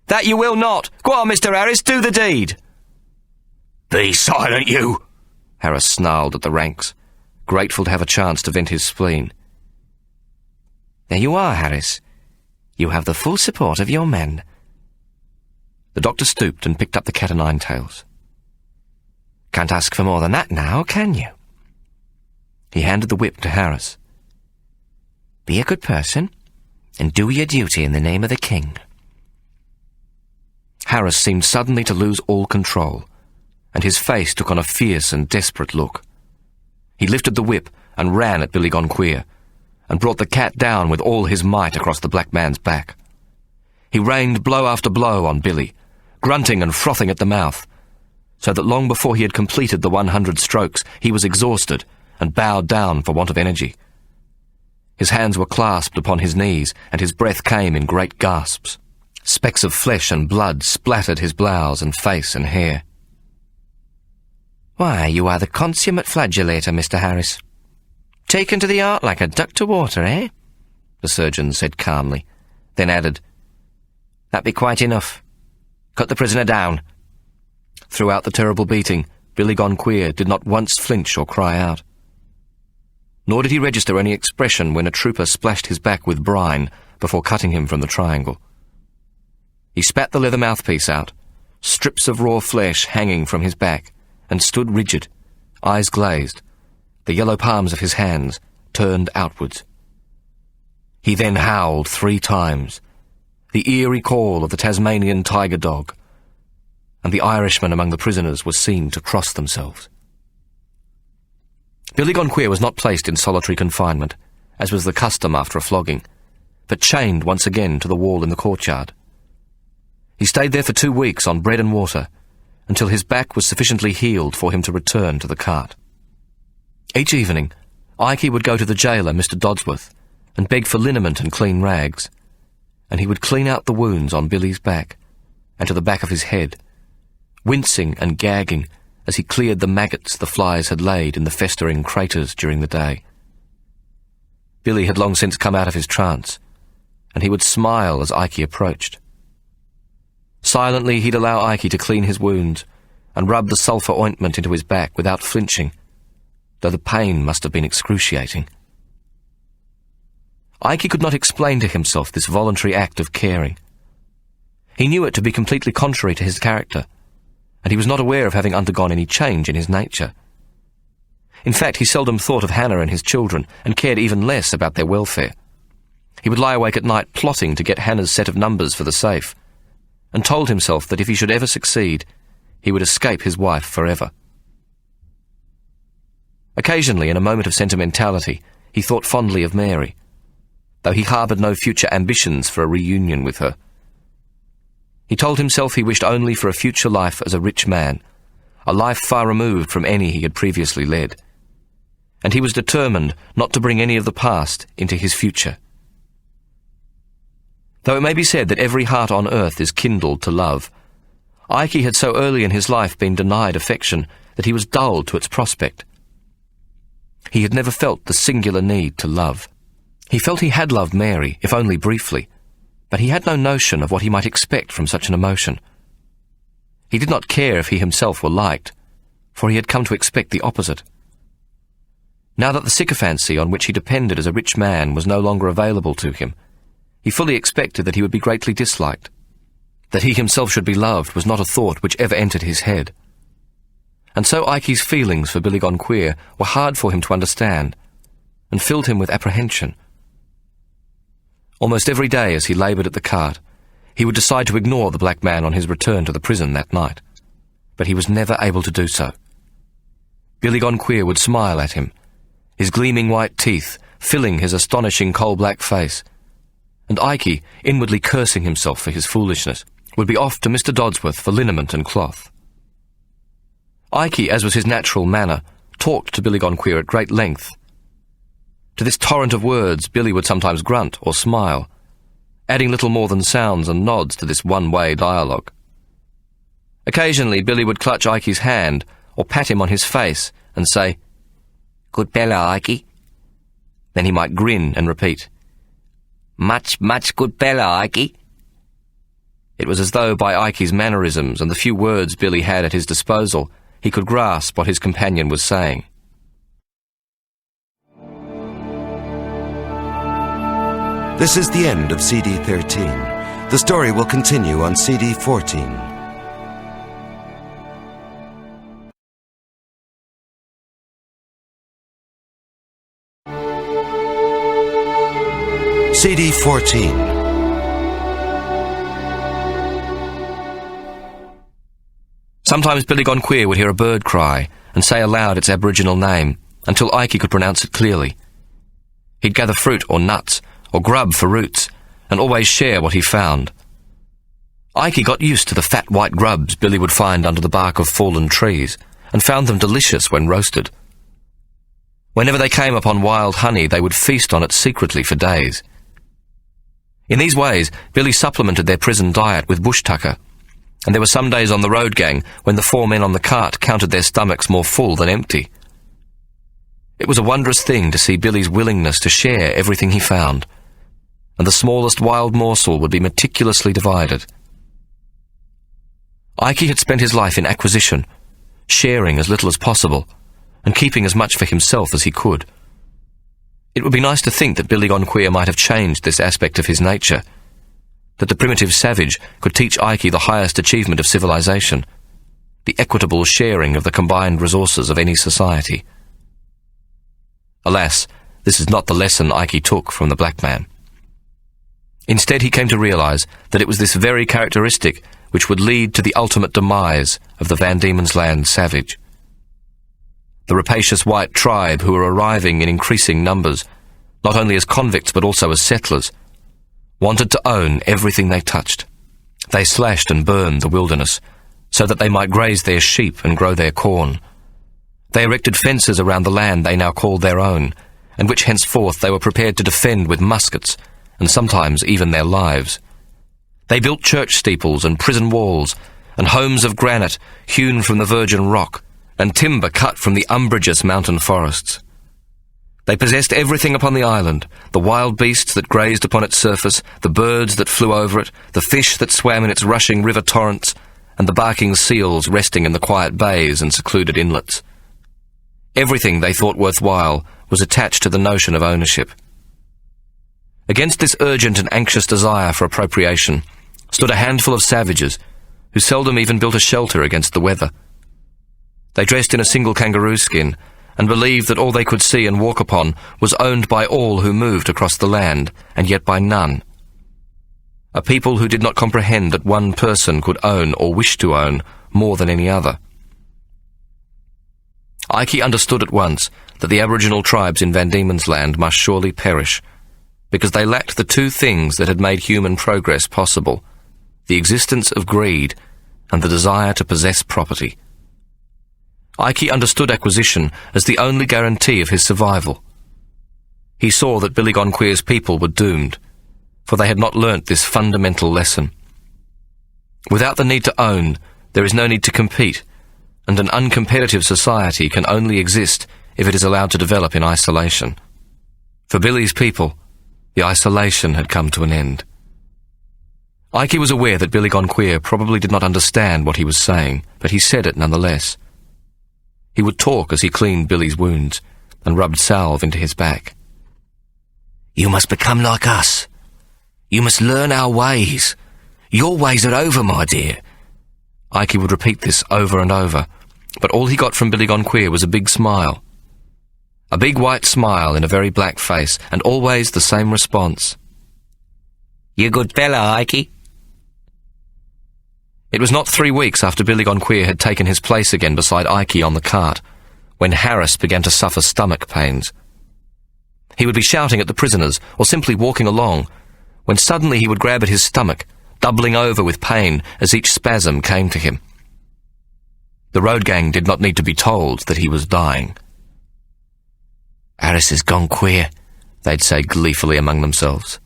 "That you will not. Go on, Mr. Harris, do the deed." "Be silent, you!" Harris snarled at the ranks, grateful to have a chance to vent his spleen. "There you are, Harris. You have the full support of your men." The doctor stooped and picked up the cat-o'-nine-tails. "Can't ask for more than that now, can you?" He handed the whip to Harris. "Be a good person, and do your duty in the name of the king." Harris seemed suddenly to lose all control, and his face took on a fierce and desperate look. He lifted the whip and ran at Billy Gone Queer, and brought the cat down with all his might across the black man's back. He rained blow after blow on Billy, grunting and frothing at the mouth, so that long before he had completed the 100 strokes, he was exhausted and bowed down for want of energy. His hands were clasped upon his knees, and his breath came in great gasps. Specks of flesh and blood splattered his blouse and face and hair. "Why, you are the consummate flagellator, Mr. Harris. Taken to the art like a duck to water, eh?" the surgeon said calmly, then added, "That be quite enough. Cut the prisoner down." Throughout the terrible beating, Billy Gone Queer did not once flinch or cry out. Nor did he register any expression when a trooper splashed his back with brine before cutting him from the triangle. He spat the leather mouthpiece out, strips of raw flesh hanging from his back, and stood rigid, eyes glazed, the yellow palms of his hands turned outwards. He then howled 3 times, the eerie call of the Tasmanian tiger dog, and the Irishmen among the prisoners were seen to cross themselves. Billy Gone Queer was not placed in solitary confinement, as was the custom after a flogging, but chained once again to the wall in the courtyard. He stayed there for 2 weeks on bread and water, until his back was sufficiently healed for him to return to the cart. Each evening, Ikey would go to the jailer, Mr. Dodsworth, and beg for liniment and clean rags, and he would clean out the wounds on Billy's back and to the back of his head, wincing and gagging as he cleared the maggots the flies had laid in the festering craters during the day. Billy had long since come out of his trance, and he would smile as Ikey approached. Silently he'd allow Ikey to clean his wounds and rub the sulphur ointment into his back without flinching, though the pain must have been excruciating. Ikey could not explain to himself this voluntary act of caring. He knew it to be completely contrary to his character, and he was not aware of having undergone any change in his nature. In fact, he seldom thought of Hannah and his children, and cared even less about their welfare. He would lie awake at night plotting to get Hannah's set of numbers for the safe, and told himself that if he should ever succeed, he would escape his wife forever. Occasionally, in a moment of sentimentality, he thought fondly of Mary, though he harboured no future ambitions for a reunion with her. He told himself he wished only for a future life as a rich man, a life far removed from any he had previously led, and he was determined not to bring any of the past into his future. Though it may be said that every heart on earth is kindled to love, Ikey had so early in his life been denied affection that he was dulled to its prospect. He had never felt the singular need to love. He felt he had loved Mary, if only briefly, but he had no notion of what he might expect from such an emotion. He did not care if he himself were liked, for he had come to expect the opposite. Now that the sycophancy on which he depended as a rich man was no longer available to him, he fully expected that he would be greatly disliked. That he himself should be loved was not a thought which ever entered his head. and so Ikey's feelings for Billy Gone Queer were hard for him to understand, and filled him with apprehension. Almost every day as he laboured at the cart, he would decide to ignore the black man on his return to the prison that night, but he was never able to do so. Billy Gone Queer would smile at him, his gleaming white teeth filling his astonishing coal-black face, and Ikey, inwardly cursing himself for his foolishness, would be off to Mr. Dodsworth for liniment and cloth. Ikey, as was his natural manner, talked to Billy Gone Queer at great length. To this torrent of words, Billy would sometimes grunt or smile, adding little more than sounds and nods to this one-way dialogue. Occasionally, Billy would clutch Ikey's hand or pat him on his face and say, "Good fella, Ikey." Then he might grin and repeat, "Much, much good fella, Ikey." It was as though by Ikey's mannerisms and the few words Billy had at his disposal, he could grasp what his companion was saying. This is the end of CD 13. The story will continue on CD 14. CD 14. Sometimes Billy Gone Queer would hear a bird cry and say aloud its Aboriginal name until Ikey could pronounce it clearly. He'd gather fruit or nuts or grub for roots and always share what he found. Ikey got used to the fat white grubs Billy would find under the bark of fallen trees and found them delicious when roasted. Whenever they came upon wild honey, they would feast on it secretly for days. In these ways, Billy supplemented their prison diet with bush tucker, and there were some days on the road gang when the four men on the cart counted their stomachs more full than empty. It was a wondrous thing to see Billy's willingness to share everything he found, and the smallest wild morsel would be meticulously divided. Ikey had spent his life in acquisition, sharing as little as possible, and keeping as much for himself as he could. It would be nice to think that Billy Gone Queer might have changed this aspect of his nature, that the primitive savage could teach Ikey the highest achievement of civilization, the equitable sharing of the combined resources of any society. Alas, this is not the lesson Ikey took from the black man. Instead, he came to realize that it was this very characteristic which would lead to the ultimate demise of the Van Diemen's Land savage. The rapacious white tribe who were arriving in increasing numbers, not only as convicts but also as settlers, wanted to own everything they touched. They slashed and burned the wilderness so that they might graze their sheep and grow their corn. They erected fences around the land they now called their own, and which henceforth they were prepared to defend with muskets, and sometimes even their lives. They built church steeples and prison walls, and homes of granite hewn from the virgin rock, and timber cut from the umbrageous mountain forests. They possessed everything upon the island, the wild beasts that grazed upon its surface, the birds that flew over it, the fish that swam in its rushing river torrents, and the barking seals resting in the quiet bays and secluded inlets. Everything they thought worthwhile was attached to the notion of ownership. Against this urgent and anxious desire for appropriation stood a handful of savages who seldom even built a shelter against the weather. They dressed in a single kangaroo skin and believed that all they could see and walk upon was owned by all who moved across the land, and yet by none. A people who did not comprehend that one person could own or wish to own more than any other. Ikey understood at once that the Aboriginal tribes in Van Diemen's Land must surely perish, because they lacked the two things that had made human progress possible: the existence of greed and the desire to possess property. Ikey understood acquisition as the only guarantee of his survival. He saw that Billy Gone Queer's people were doomed, for they had not learnt this fundamental lesson. Without the need to own, there is no need to compete, and an uncompetitive society can only exist if it is allowed to develop in isolation. For Billy's people, the isolation had come to an end. Ikey was aware that Billy Gone Queer probably did not understand what he was saying, but he said it nonetheless. He would talk as he cleaned Billy's wounds and rubbed salve into his back. "You must become like us. You must learn our ways. Your ways are over, my dear." Ikey would repeat this over and over, But all he got from Billy Gone Queer was a big smile. A big white smile in a very black face, and always the same response. "You good fella, Ikey." It was not 3 weeks after Billy Gone Queer had taken his place again beside Ikey on the cart, when Harris began to suffer stomach pains. He would be shouting at the prisoners, or simply walking along, when suddenly he would grab at his stomach, doubling over with pain as each spasm came to him. The road gang did not need to be told that he was dying. "Harris has gone queer," they'd say gleefully among themselves.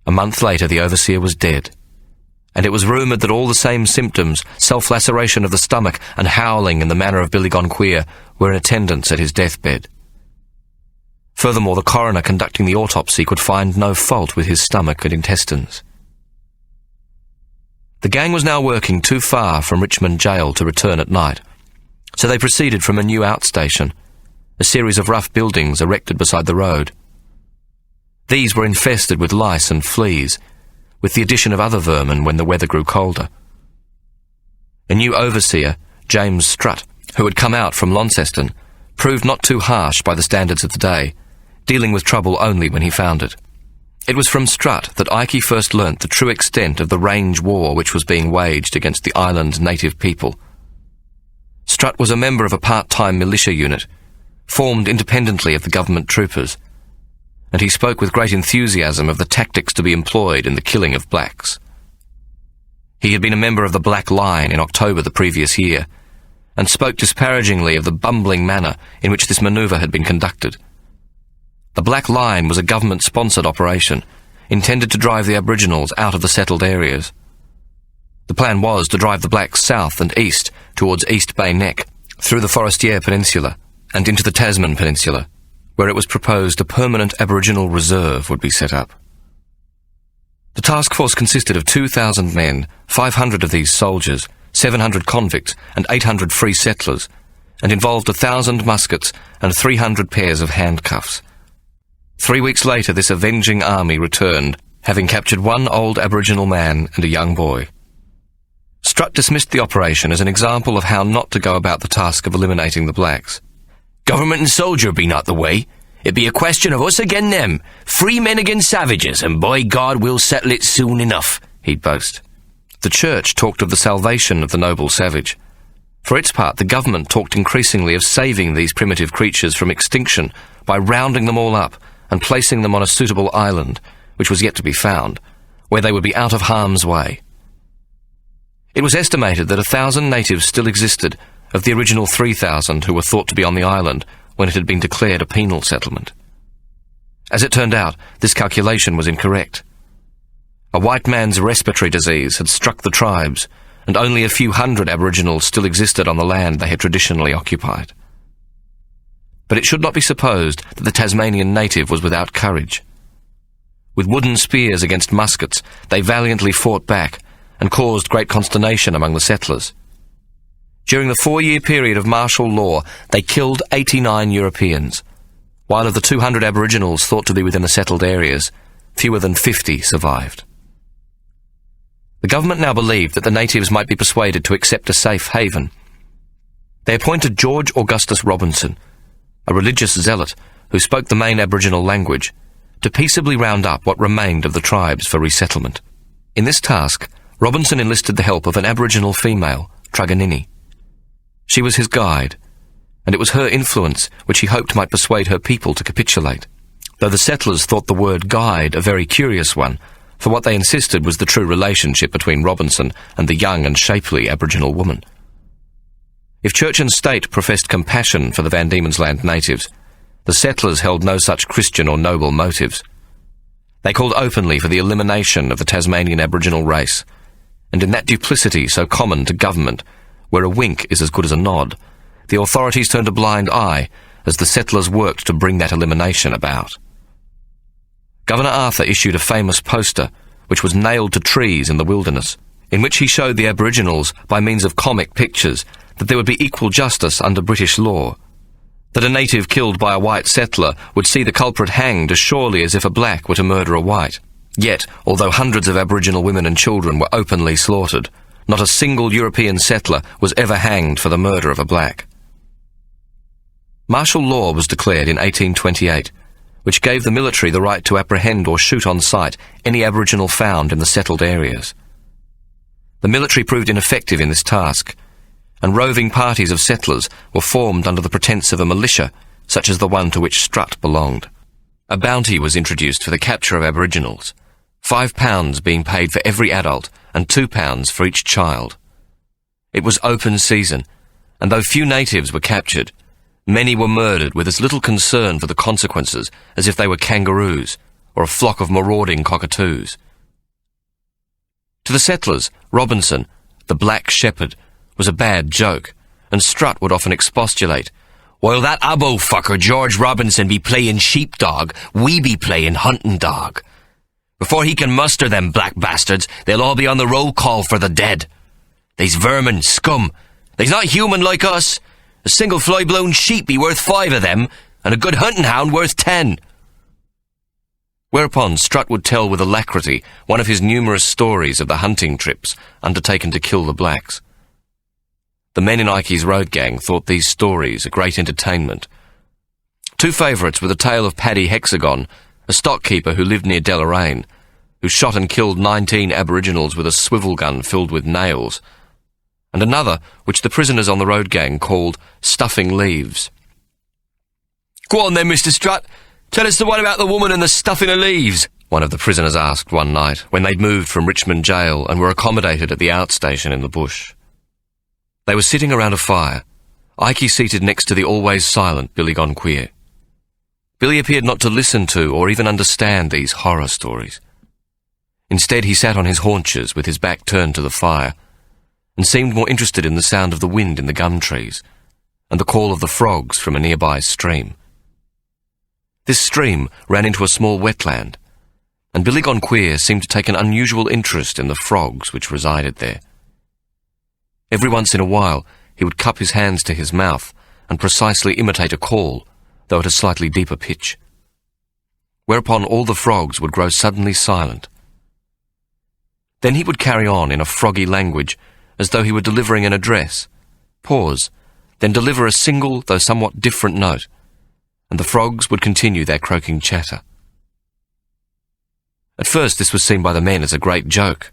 A month later, the overseer was dead, and it was rumoured that all the same symptoms, self-laceration of the stomach and howling in the manner of Billy Gone Queer, were in attendance at his deathbed. Furthermore, the coroner conducting the autopsy could find no fault with his stomach and intestines. The gang was now working too far from Richmond Jail to return at night, so they proceeded from a new outstation, a series of rough buildings erected beside the road. These were infested with lice and fleas, with the addition of other vermin when the weather grew colder. A new overseer, James Strutt, who had come out from Launceston, proved not too harsh by the standards of the day, dealing with trouble only when he found it. It was from Strutt that Ikey first learnt the true extent of the range war which was being waged against the island's native people. Strutt was a member of a part-time militia unit, formed independently of the government troopers, and he spoke with great enthusiasm of the tactics to be employed in the killing of blacks. He had been a member of the Black Line in October the previous year, and spoke disparagingly of the bumbling manner in which this manoeuvre had been conducted. The Black Line was a government-sponsored operation, intended to drive the Aboriginals out of the settled areas. The plan was to drive the blacks south and east towards East Bay Neck, through the Forestier Peninsula, and into the Tasman Peninsula, where it was proposed a permanent Aboriginal reserve would be set up. The task force consisted of 2,000 men, 500 of these soldiers, 700 convicts and 800 free settlers, and involved 1,000 muskets and 300 pairs of handcuffs. 3 weeks later, this avenging army returned, having captured one old Aboriginal man and a young boy. Strutt dismissed the operation as an example of how not to go about the task of eliminating the blacks. "Government and soldier be not the way. It be a question of us again them, free men against savages, and by God we'll settle it soon enough," he'd boast. The church talked of the salvation of the noble savage. For its part, the government talked increasingly of saving these primitive creatures from extinction by rounding them all up and placing them on a suitable island, which was yet to be found, where they would be out of harm's way. It was estimated that 1,000 natives still existed of the original 3,000 who were thought to be on the island when it had been declared a penal settlement. As it turned out, this calculation was incorrect. A white man's respiratory disease had struck the tribes, and only a few hundred Aboriginals still existed on the land they had traditionally occupied. But it should not be supposed that the Tasmanian native was without courage. With wooden spears against muskets, they valiantly fought back and caused great consternation among the settlers. During the 4-year period of martial law, they killed 89 Europeans, while of the 200 Aboriginals thought to be within the settled areas, fewer than 50 survived. The government now believed that the natives might be persuaded to accept a safe haven. They appointed George Augustus Robinson, a religious zealot who spoke the main Aboriginal language, to peaceably round up what remained of the tribes for resettlement. In this task, Robinson enlisted the help of an Aboriginal female, Truganini. She was his guide, and it was her influence which he hoped might persuade her people to capitulate, though the settlers thought the word guide a very curious one, for what they insisted was the true relationship between Robinson and the young and shapely Aboriginal woman. If Church and State professed compassion for the Van Diemen's Land natives, the settlers held no such Christian or noble motives. They called openly for the elimination of the Tasmanian Aboriginal race, and in that duplicity so common to government, where a wink is as good as a nod, the authorities turned a blind eye as the settlers worked to bring that elimination about. Governor Arthur issued a famous poster, which was nailed to trees in the wilderness, in which he showed the Aboriginals, by means of comic pictures, that there would be equal justice under British law, that a native killed by a white settler would see the culprit hanged as surely as if a black were to murder a white. Yet, although hundreds of Aboriginal women and children were openly slaughtered, not a single European settler was ever hanged for the murder of a black. Martial law was declared in 1828, which gave the military the right to apprehend or shoot on sight any Aboriginal found in the settled areas. The military proved ineffective in this task, and roving parties of settlers were formed under the pretence of a militia, such as the one to which Strutt belonged. A bounty was introduced for the capture of Aboriginals, £5 being paid for every adult and £2 for each child. It was open season, and though few natives were captured, many were murdered with as little concern for the consequences as if they were kangaroos or a flock of marauding cockatoos. To the settlers, Robinson, the black shepherd, was a bad joke, and Strutt would often expostulate, "While that abo fucker George Robinson be playing sheepdog, we be playing hunting dog. Before he can muster them black bastards, they'll all be on the roll call for the dead. They's vermin, scum. They's not human like us. A single fly-blown sheep be worth 5 of them, and a good hunting hound worth 10. Whereupon Strutt would tell with alacrity one of his numerous stories of the hunting trips undertaken to kill the blacks. The men in Ikey's road gang thought these stories a great entertainment. 2 favourites were the tale of Paddy Hexagon, a stockkeeper who lived near Deloraine, who shot and killed 19 Aboriginals with a swivel gun filled with nails, and another which the prisoners on the road gang called Stuffing Leaves. "Go on then, Mr. Strutt. Tell us the one about the woman and the stuffing of leaves," one of the prisoners asked one night when they'd moved from Richmond Jail and were accommodated at the outstation in the bush. They were sitting around a fire, Ikey seated next to the always silent Billy Gone Queer. Billy appeared not to listen to or even understand these horror stories. Instead, he sat on his haunches with his back turned to the fire and seemed more interested in the sound of the wind in the gum trees and the call of the frogs from a nearby stream. This stream ran into a small wetland, and Billy Gone Queer seemed to take an unusual interest in the frogs which resided there. Every once in a while, he would cup his hands to his mouth and precisely imitate a call, though at a slightly deeper pitch. Whereupon all the frogs would grow suddenly silent. Then he would carry on in a froggy language, as though he were delivering an address, pause, then deliver a single, though somewhat different note, and the frogs would continue their croaking chatter. At first this was seen by the men as a great joke,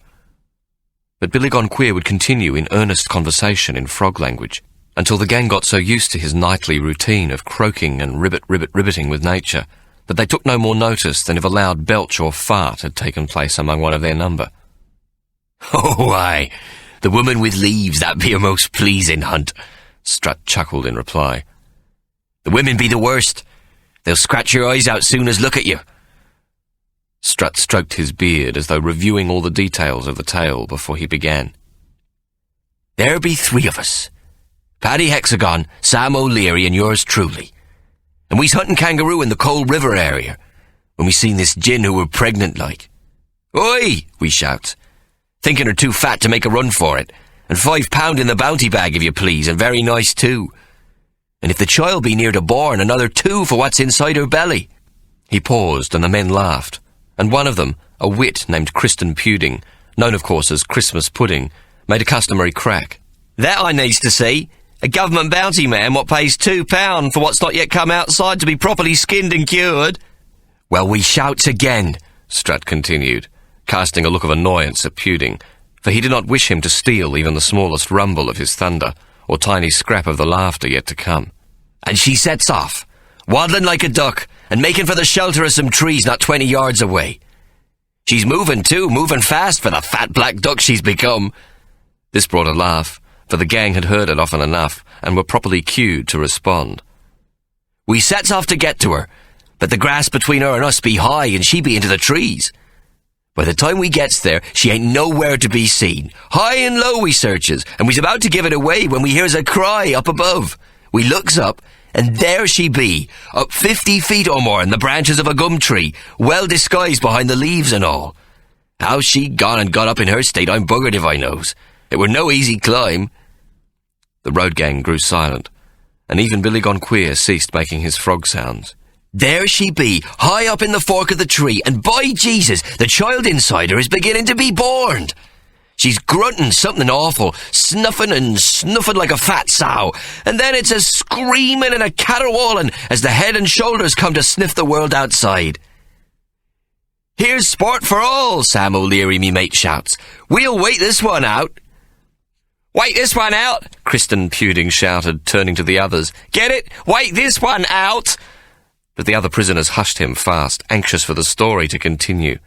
but Billy Gone Queer would continue in earnest conversation in frog language, until the gang got so used to his nightly routine of croaking and ribbiting with nature, that they took no more notice than if a loud belch or fart had taken place among one of their number. "Oh, aye, the woman with leaves, that be a most pleasing hunt," Strutt chuckled in reply. "The women be the worst. They'll scratch your eyes out soon as look at you." Strutt stroked his beard as though reviewing all the details of the tale before he began. "There be 3 of us. Paddy Hexagon, Sam O'Leary and yours truly. And we's hunting kangaroo in the Cold River area, when we seen this gin who were pregnant like. 'Oi!' we shouts, thinking her too fat to make a run for it, and £5 in the bounty bag if you please, and very nice too. And if the child be near to born, another 2 for what's inside her belly." He paused and the men laughed, and one of them, a wit named Kristen Puding, known of course as Christmas Pudding, made a customary crack. "That I needs to see. A government bounty man what pays £2 for what's not yet come outside to be properly skinned and cured." "Well, we shouts again," Strutt continued, casting a look of annoyance at Puding, for he did not wish him to steal even the smallest rumble of his thunder, or tiny scrap of the laughter yet to come. "And she sets off, waddling like a duck, and making for the shelter of some trees not 20 yards away. She's moving too, moving fast for the fat black duck she's become." This brought a laugh, for the gang had heard it often enough, and were properly cued to respond. "We sets off to get to her, but the grass between her and us be high, and she be into the trees. By the time we gets there, she ain't nowhere to be seen. High and low we searches, and we's about to give it away when we hears a cry up above. We looks up, and there she be, up 50 feet or more in the branches of a gum tree, well disguised behind the leaves and all. How she gone and got up in her state, I'm buggered if I knows. It were no easy climb." The road gang grew silent, and even Billy Gone Queer ceased making his frog sounds. "There she be, high up in the fork of the tree, and by Jesus, the child inside her is beginning to be born. She's grunting something awful, snuffing and snuffing like a fat sow, and then it's a screaming and a caterwauling as the head and shoulders come to sniff the world outside. "Here's sport for all," Sam O'Leary, me mate, shouts. "We'll wait this one out." "Wait this one out," Kristen Pewding shouted, turning to the others. "Get it? Wait this one out." But the other prisoners hushed him fast, anxious for the story to continue.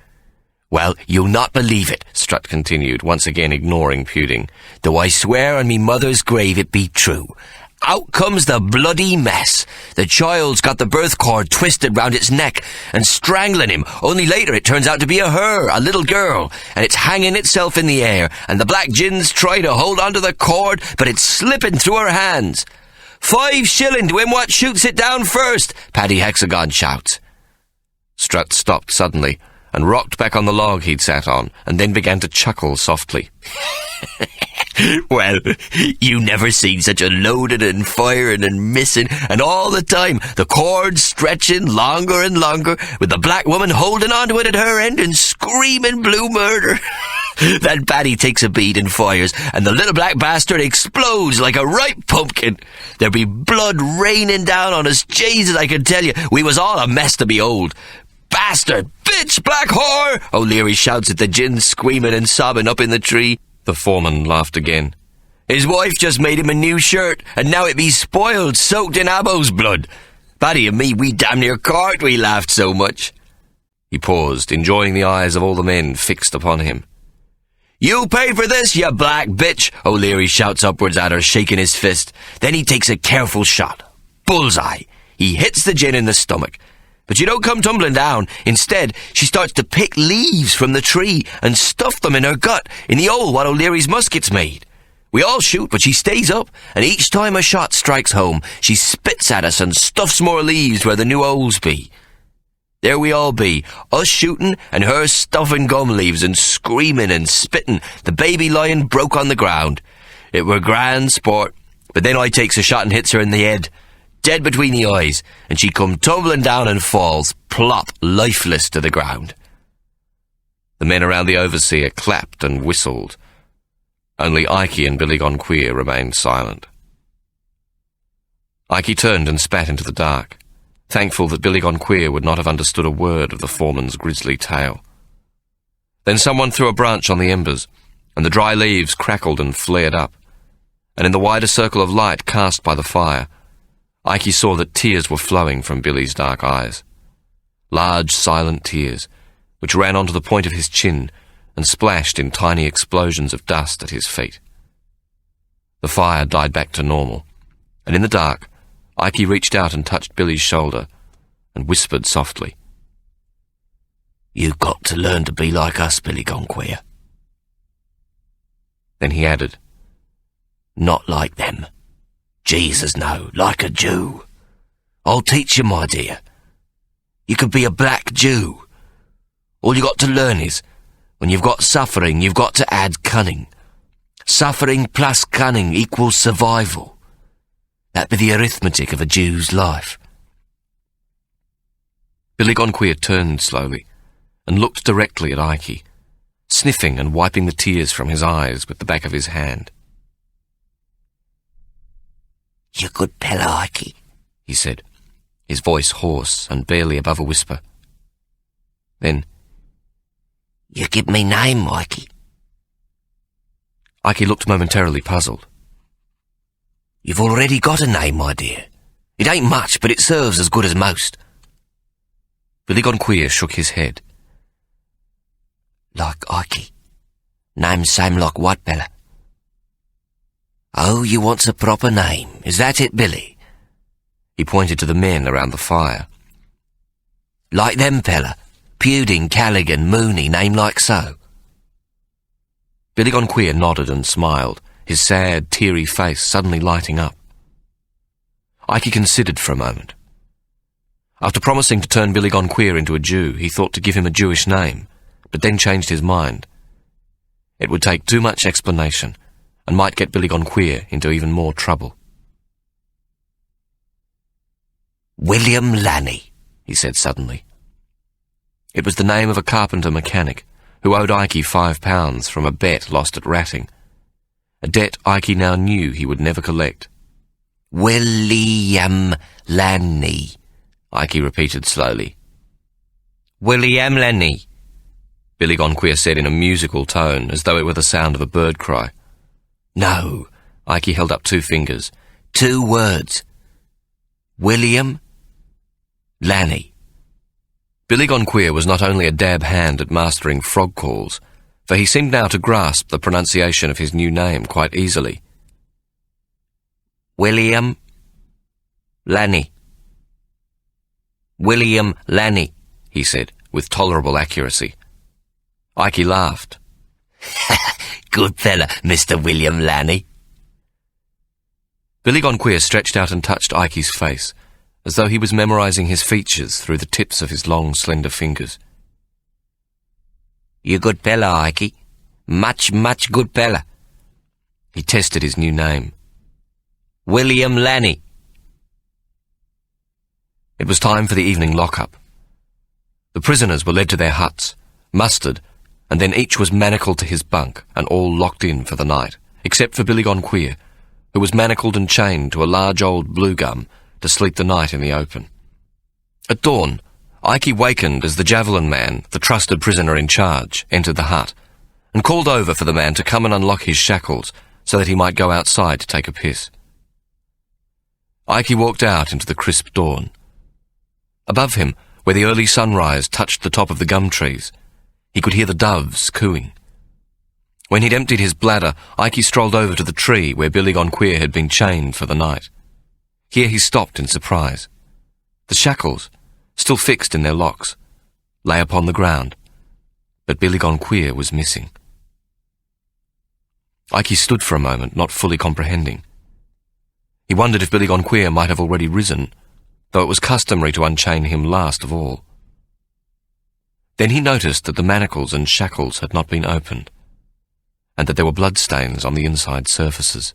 "Well, you'll not believe it," Strutt continued, once again ignoring Pewding, "though I swear on me mother's grave it be true. Out comes the bloody mess. The child's got the birth cord twisted round its neck and strangling him, only later it turns out to be a little girl, and it's hanging itself in the air, and the black gins try to hold onto the cord, but it's slipping through her hands. 5 shilling to him what shoots it down first," Paddy Hexagon shouts. Strutt stopped suddenly and rocked back on the log he'd sat on, and then began to chuckle softly. "Well, you never seen such a loading and firing and missing, and all the time the cord stretching longer and longer, with the black woman holding onto it at her end and screaming blue murder. Then Paddy takes a bead and fires, and the little black bastard explodes like a ripe pumpkin. There be blood raining down on us. Jesus, I can tell you, we was all a mess to behold. 'Bastard! Bitch! Black whore!' O'Leary shouts at the gin screaming and sobbing up in the tree." The foreman laughed again. "His wife just made him a new shirt, and now it be spoiled, soaked in Abbo's blood. Paddy and me, we damn near carked, we laughed so much." He paused, enjoying the eyes of all the men fixed upon him. "You pay for this, you black bitch!" O'Leary shouts upwards at her, shaking his fist. Then he takes a careful shot. Bullseye. He hits the gin in the stomach. But she don't come tumbling down. Instead, she starts to pick leaves from the tree and stuff them in her gut, in the hole what O'Leary's musket's made. We all shoot, but she stays up, and each time a shot strikes home, she spits at us and stuffs more leaves where the new holes be. There we all be, us shooting and her stuffing gum leaves and screaming and spitting, the baby lying broke on the ground. It were grand sport, but then I takes a shot and hits her in the head, dead between the eyes, and she come tumbling down and falls, plop, lifeless to the ground. The men around the overseer clapped and whistled. Only Ikey and Billy Gone Queer remained silent. Ikey turned and spat into the dark, thankful that Billy Gone Queer would not have understood a word of the foreman's grisly tale. Then someone threw a branch on the embers, and the dry leaves crackled and flared up, and in the wider circle of light cast by the fire, Ikey saw that tears were flowing from Billy's dark eyes. Large, silent tears, which ran onto the point of his chin and splashed in tiny explosions of dust at his feet. The fire died back to normal, and in the dark, Ikey reached out and touched Billy's shoulder and whispered softly, "You've got to learn to be like us, Billy Gone Queer." Then he added, "Not like them. Jesus, no, like a Jew. I'll teach you, my dear. You could be a black Jew. All you got to learn is, when you've got suffering, you've got to add cunning. Suffering plus cunning equals survival. That'd be the arithmetic of a Jew's life." Billy Gone Queer turned slowly and looked directly at Ikey, sniffing and wiping the tears from his eyes with the back of his hand. "You good fella, Ikey," he said, his voice hoarse and barely above a whisper. Then, "You give me name, Ikey." Ikey looked momentarily puzzled. "You've already got a name, my dear. It ain't much, but it serves as good as most." Billy Gone Queer shook his head. "Like Ikey. Name same like what, fella?" "Oh, you wants a proper name. Is that it, Billy?" He pointed to the men around the fire. "Like them, fella? Pewding, Callaghan, Mooney, name like so?" Billy Gone Queer nodded and smiled, his sad, teary face suddenly lighting up. Ikey considered for a moment. After promising to turn Billy Gone Queer into a Jew, he thought to give him a Jewish name, but then changed his mind. It would take too much explanation, and might get Billy Gone Queer into even more trouble. "William Lanny," he said suddenly. It was the name of a carpenter mechanic who owed Ike £5 from a bet lost at ratting, a debt Ike now knew he would never collect. William Lanny, Ike repeated slowly. William Lanny. Billy Gone Queer said in a musical tone, as though it were the sound of a bird cry. No, Ike held up 2 fingers. 2 words. William Lanny. Billy Gone Queer was not only a dab hand at mastering frog calls, for he seemed now to grasp the pronunciation of his new name quite easily. William Lanny. William Lanny, he said, with tolerable accuracy. Ike laughed. Good fella, Mr. William Lanny. Billy Gone Queer stretched out and touched Ike's face, as though he was memorizing his features through the tips of his long, slender fingers. You good fella, Ike. Much, much good fella. He tested his new name. William Lanny. It was time for the evening lock-up. The prisoners were led to their huts, mustered, and then each was manacled to his bunk and all locked in for the night, except for Billy Gone Queer, who was manacled and chained to a large old blue gum to sleep the night in the open. At dawn, Ike wakened as the javelin man, the trusted prisoner in charge, entered the hut, and called over for the man to come and unlock his shackles so that he might go outside to take a piss. Ike walked out into the crisp dawn. Above him, where the early sunrise touched the top of the gum trees, he could hear the doves cooing. When he'd emptied his bladder, Ike strolled over to the tree where Billy Gone Queer had been chained for the night. Here he stopped in surprise. The shackles, still fixed in their locks, lay upon the ground, but Billy Gone Queer was missing. Ike stood for a moment, not fully comprehending. He wondered if Billy Gone Queer might have already risen, though it was customary to unchain him last of all. Then he noticed that the manacles and shackles had not been opened, and that there were bloodstains on the inside surfaces.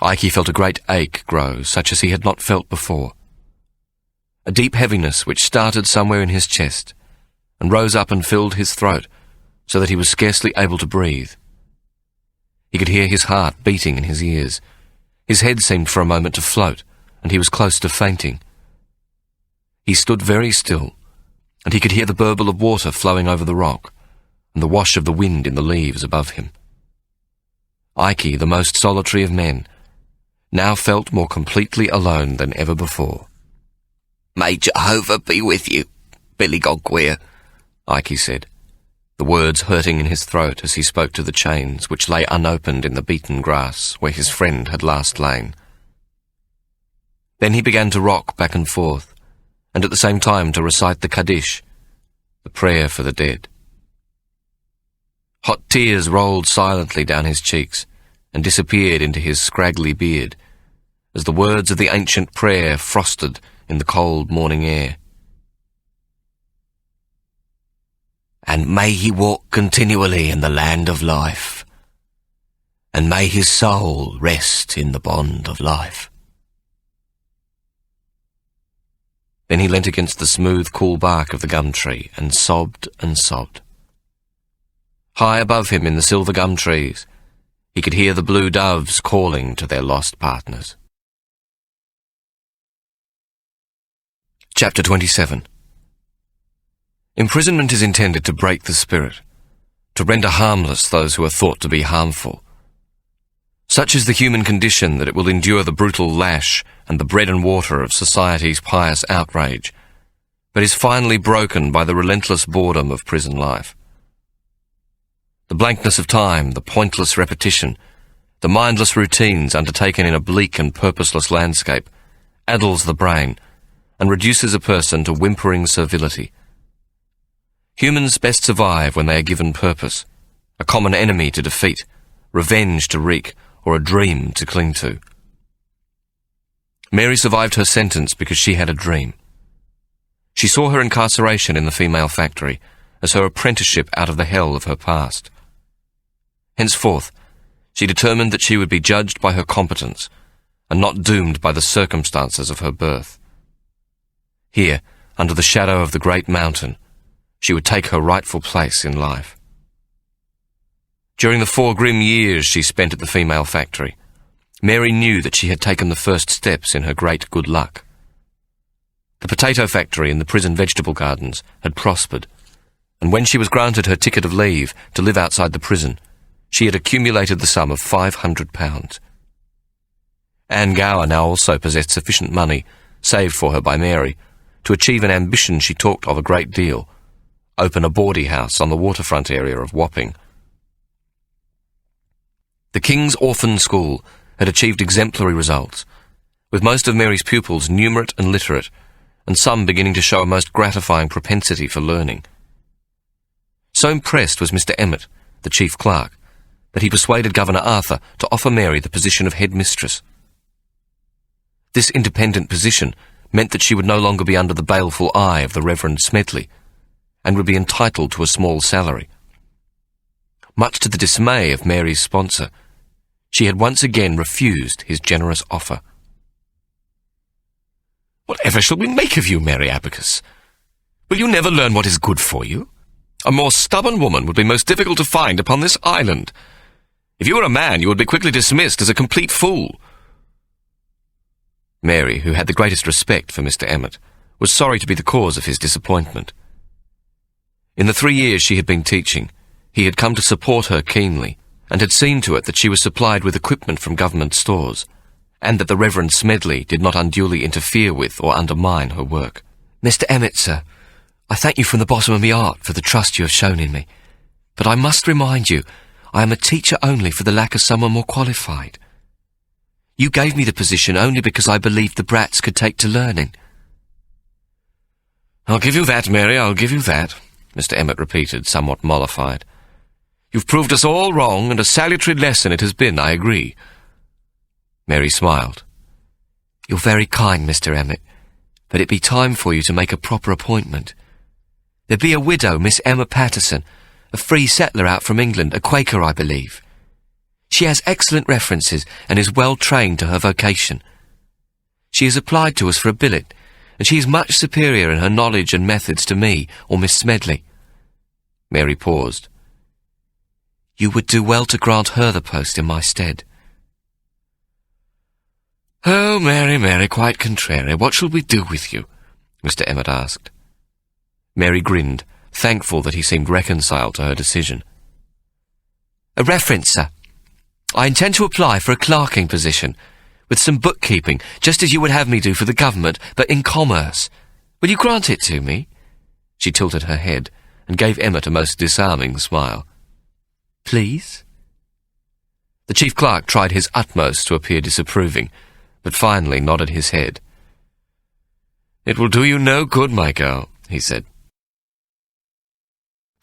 Ike felt a great ache grow, such as he had not felt before. A deep heaviness which started somewhere in his chest, and rose up and filled his throat, so that he was scarcely able to breathe. He could hear his heart beating in his ears. His head seemed for a moment to float, and he was close to fainting. He stood very still, and he could hear the burble of water flowing over the rock, and the wash of the wind in the leaves above him. Ike, the most solitary of men, now felt more completely alone than ever before. May Jehovah be with you, Billy Gone Queer, Ike said, the words hurting in his throat as he spoke to the chains which lay unopened in the beaten grass where his friend had last lain. Then he began to rock back and forth, and at the same time to recite the Kaddish, the prayer for the dead. Hot tears rolled silently down his cheeks and disappeared into his scraggly beard as the words of the ancient prayer frosted in the cold morning air. And may he walk continually in the land of life, and may his soul rest in the bond of life. Then he leant against the smooth, cool bark of the gum tree and sobbed and sobbed. High above him in the silver gum trees, he could hear the blue doves calling to their lost partners. Chapter 27. Imprisonment is intended to break the spirit, to render harmless those who are thought to be harmful. Such is the human condition that it will endure the brutal lash and the bread and water of society's pious outrage, but is finally broken by the relentless boredom of prison life. The blankness of time, the pointless repetition, the mindless routines undertaken in a bleak and purposeless landscape, addles the brain and reduces a person to whimpering servility. Humans best survive when they are given purpose, a common enemy to defeat, revenge to wreak, or a dream to cling to. Mary survived her sentence because she had a dream. She saw her incarceration in the female factory as her apprenticeship out of the hell of her past. Henceforth, she determined that she would be judged by her competence and not doomed by the circumstances of her birth. Here, under the shadow of the great mountain, she would take her rightful place in life. During the 4 grim years she spent at the female factory, Mary knew that she had taken the first steps in her great good luck. The potato factory and the prison vegetable gardens had prospered, and when she was granted her ticket of leave to live outside the prison, she had accumulated the sum of £500. Anne Gower now also possessed sufficient money, saved for her by Mary, to achieve an ambition she talked of a great deal: open a bawdy house on the waterfront area of Wapping. The King's Orphan School had achieved exemplary results, with most of Mary's pupils numerate and literate, and some beginning to show a most gratifying propensity for learning. So impressed was Mr. Emmett, the chief clerk, that he persuaded Governor Arthur to offer Mary the position of headmistress. This independent position meant that she would no longer be under the baleful eye of the Reverend Smedley, and would be entitled to a small salary. Much to the dismay of Mary's sponsor, she had once again refused his generous offer. "Whatever shall we make of you, Mary Abacus? Will you never learn what is good for you? A more stubborn woman would be most difficult to find upon this island. If you were a man, you would be quickly dismissed as a complete fool." Mary, who had the greatest respect for Mr. Emmett, was sorry to be the cause of his disappointment. In the 3 years she had been teaching, he had come to support her keenly, and had seen to it that she was supplied with equipment from government stores, and that the Reverend Smedley did not unduly interfere with or undermine her work. "Mr. Emmett, sir, I thank you from the bottom of my heart for the trust you have shown in me, but I must remind you I am a teacher only for the lack of someone more qualified. You gave me the position only because I believed the brats could take to learning." "I'll give you that, Mary, I'll give you that," Mr. Emmett repeated, somewhat mollified. "You've proved us all wrong, and a salutary lesson it has been, I agree." Mary smiled. "You're very kind, Mr. Emmett, but it be time for you to make a proper appointment. There be a widow, Miss Emma Patterson, a free settler out from England, a Quaker, I believe. She has excellent references and is well trained to her vocation. She has applied to us for a billet, and she is much superior in her knowledge and methods to me or Miss Smedley." Mary paused. "You would do well to grant her the post in my stead." "Oh, Mary, Mary, quite contrary. What shall we do with you?" Mr. Emmett asked. Mary grinned, thankful that he seemed reconciled to her decision. "A reference, sir. I intend to apply for a clerking position, with some bookkeeping, just as you would have me do for the government, but in commerce. Will you grant it to me?" She tilted her head and gave Emmett a most disarming smile. "Please?" The chief clerk tried his utmost to appear disapproving, but finally nodded his head. "It will do you no good, my girl," he said.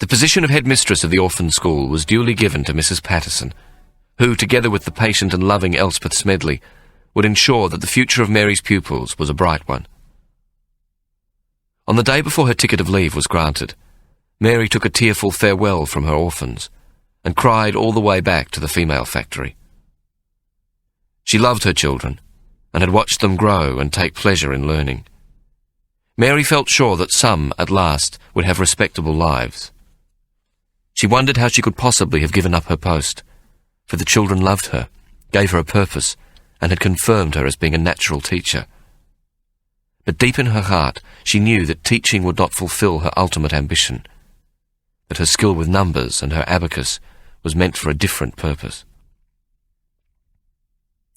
The position of headmistress of the orphan school was duly given to Mrs. Patterson, who, together with the patient and loving Elspeth Smedley, would ensure that the future of Mary's pupils was a bright one. On the day before her ticket of leave was granted, Mary took a tearful farewell from her orphans, and cried all the way back to the female factory. She loved her children, and had watched them grow and take pleasure in learning. Mary felt sure that some, at last, would have respectable lives. She wondered how she could possibly have given up her post, for the children loved her, gave her a purpose, and had confirmed her as being a natural teacher. But deep in her heart, she knew that teaching would not fulfill her ultimate ambition, that her skill with numbers and her abacus was meant for a different purpose.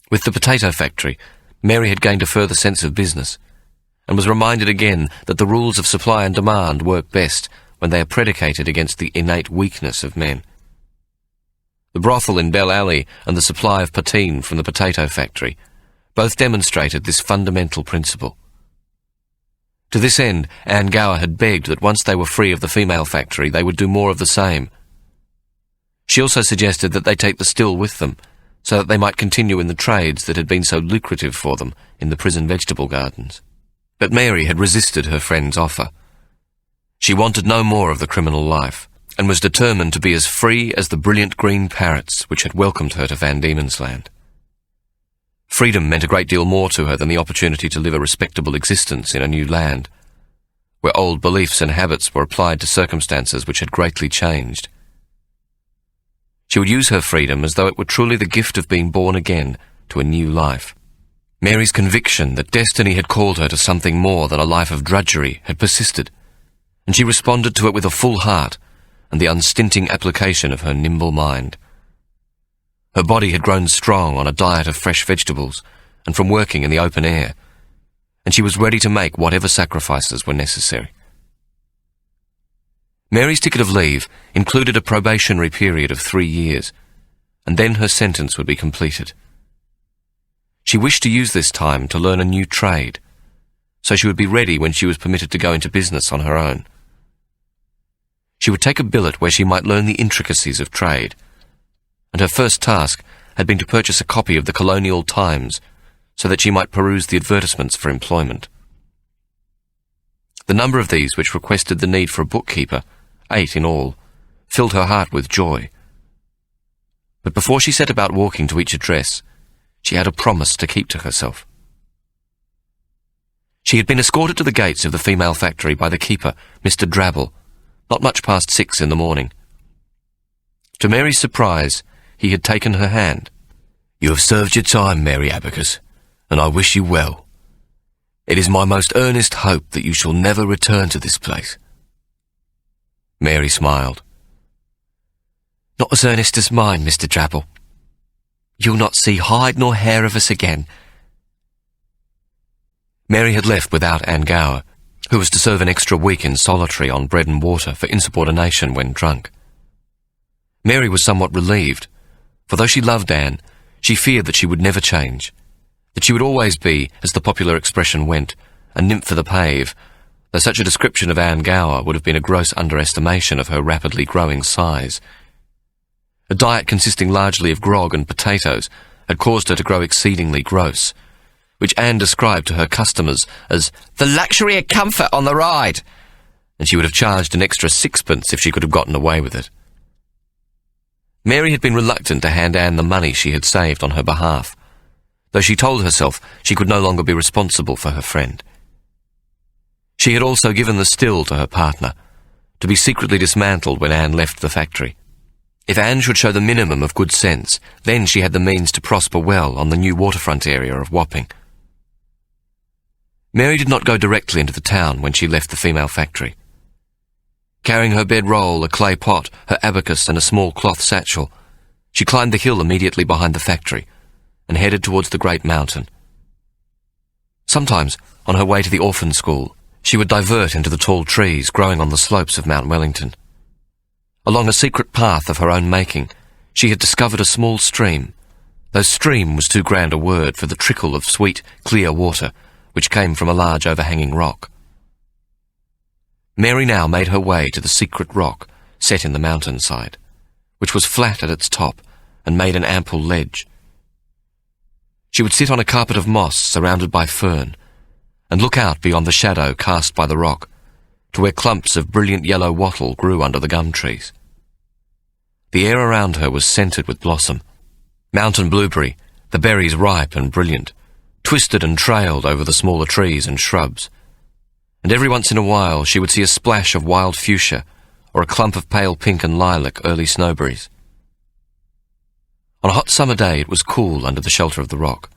With the potato factory, Mary had gained a further sense of business, and was reminded again that the rules of supply and demand work best when they are predicated against the innate weakness of men. The brothel in Bell Alley and the supply of poteen from the potato factory both demonstrated this fundamental principle. To this end, Anne Gower had begged that once they were free of the female factory, they would do more of the same. She also suggested that they take the still with them, so that they might continue in the trades that had been so lucrative for them in the prison vegetable gardens. But Mary had resisted her friend's offer. She wanted no more of the criminal life, and was determined to be as free as the brilliant green parrots which had welcomed her to Van Diemen's Land. Freedom meant a great deal more to her than the opportunity to live a respectable existence in a new land, where old beliefs and habits were applied to circumstances which had greatly changed. She would use her freedom as though it were truly the gift of being born again to a new life. Mary's conviction that destiny had called her to something more than a life of drudgery had persisted, and she responded to it with a full heart and the unstinting application of her nimble mind. Her body had grown strong on a diet of fresh vegetables and from working in the open air, and she was ready to make whatever sacrifices were necessary. Mary's ticket of leave included a probationary period of 3 years, and then her sentence would be completed. She wished to use this time to learn a new trade, so she would be ready when she was permitted to go into business on her own. She would take a billet where she might learn the intricacies of trade, and her first task had been to purchase a copy of the Colonial Times so that she might peruse the advertisements for employment. The number of these which requested the need for a bookkeeper, 8 in all, filled her heart with joy. But before she set about walking to each address, she had a promise to keep to herself. She had been escorted to the gates of the female factory by the keeper, Mr. Drabble, not much past 6 in the morning. To Mary's surprise, he had taken her hand. "You have served your time, Mary Abacus, and I wish you well. It is my most earnest hope that you shall never return to this place." Mary smiled. "Not as earnest as mine, Mr. Drabble. You'll not see hide nor hair of us again." Mary had left without Anne Gower, who was to serve an extra week in solitary on bread and water for insubordination when drunk. Mary was somewhat relieved, for though she loved Anne, she feared that she would never change, that she would always be, as the popular expression went, a nymph of the pave, though such a description of Anne Gower would have been a gross underestimation of her rapidly growing size. A diet consisting largely of grog and potatoes had caused her to grow exceedingly gross, which Anne described to her customers as the luxury of comfort on the ride, and she would have charged an extra 6pence if she could have gotten away with it. Mary had been reluctant to hand Anne the money she had saved on her behalf, though she told herself she could no longer be responsible for her friend. She had also given the still to her partner, to be secretly dismantled when Anne left the factory. If Anne should show the minimum of good sense, then she had the means to prosper well on the new waterfront area of Wapping. Mary did not go directly into the town when she left the female factory. Carrying her bedroll, a clay pot, her abacus and a small cloth satchel, she climbed the hill immediately behind the factory and headed towards the great mountain. Sometimes, on her way to the orphan school, she would divert into the tall trees growing on the slopes of Mount Wellington. Along a secret path of her own making, she had discovered a small stream, though stream was too grand a word for the trickle of sweet, clear water which came from a large overhanging rock. Mary now made her way to the secret rock set in the mountainside, which was flat at its top and made an ample ledge. She would sit on a carpet of moss surrounded by fern and look out beyond the shadow cast by the rock to where clumps of brilliant yellow wattle grew under the gum trees. The air around her was scented with blossom. Mountain blueberry, the berries ripe and brilliant, twisted and trailed over the smaller trees and shrubs, and every once in a while she would see a splash of wild fuchsia or a clump of pale pink and lilac early snowberries. On a hot summer day it was cool under the shelter of the rock,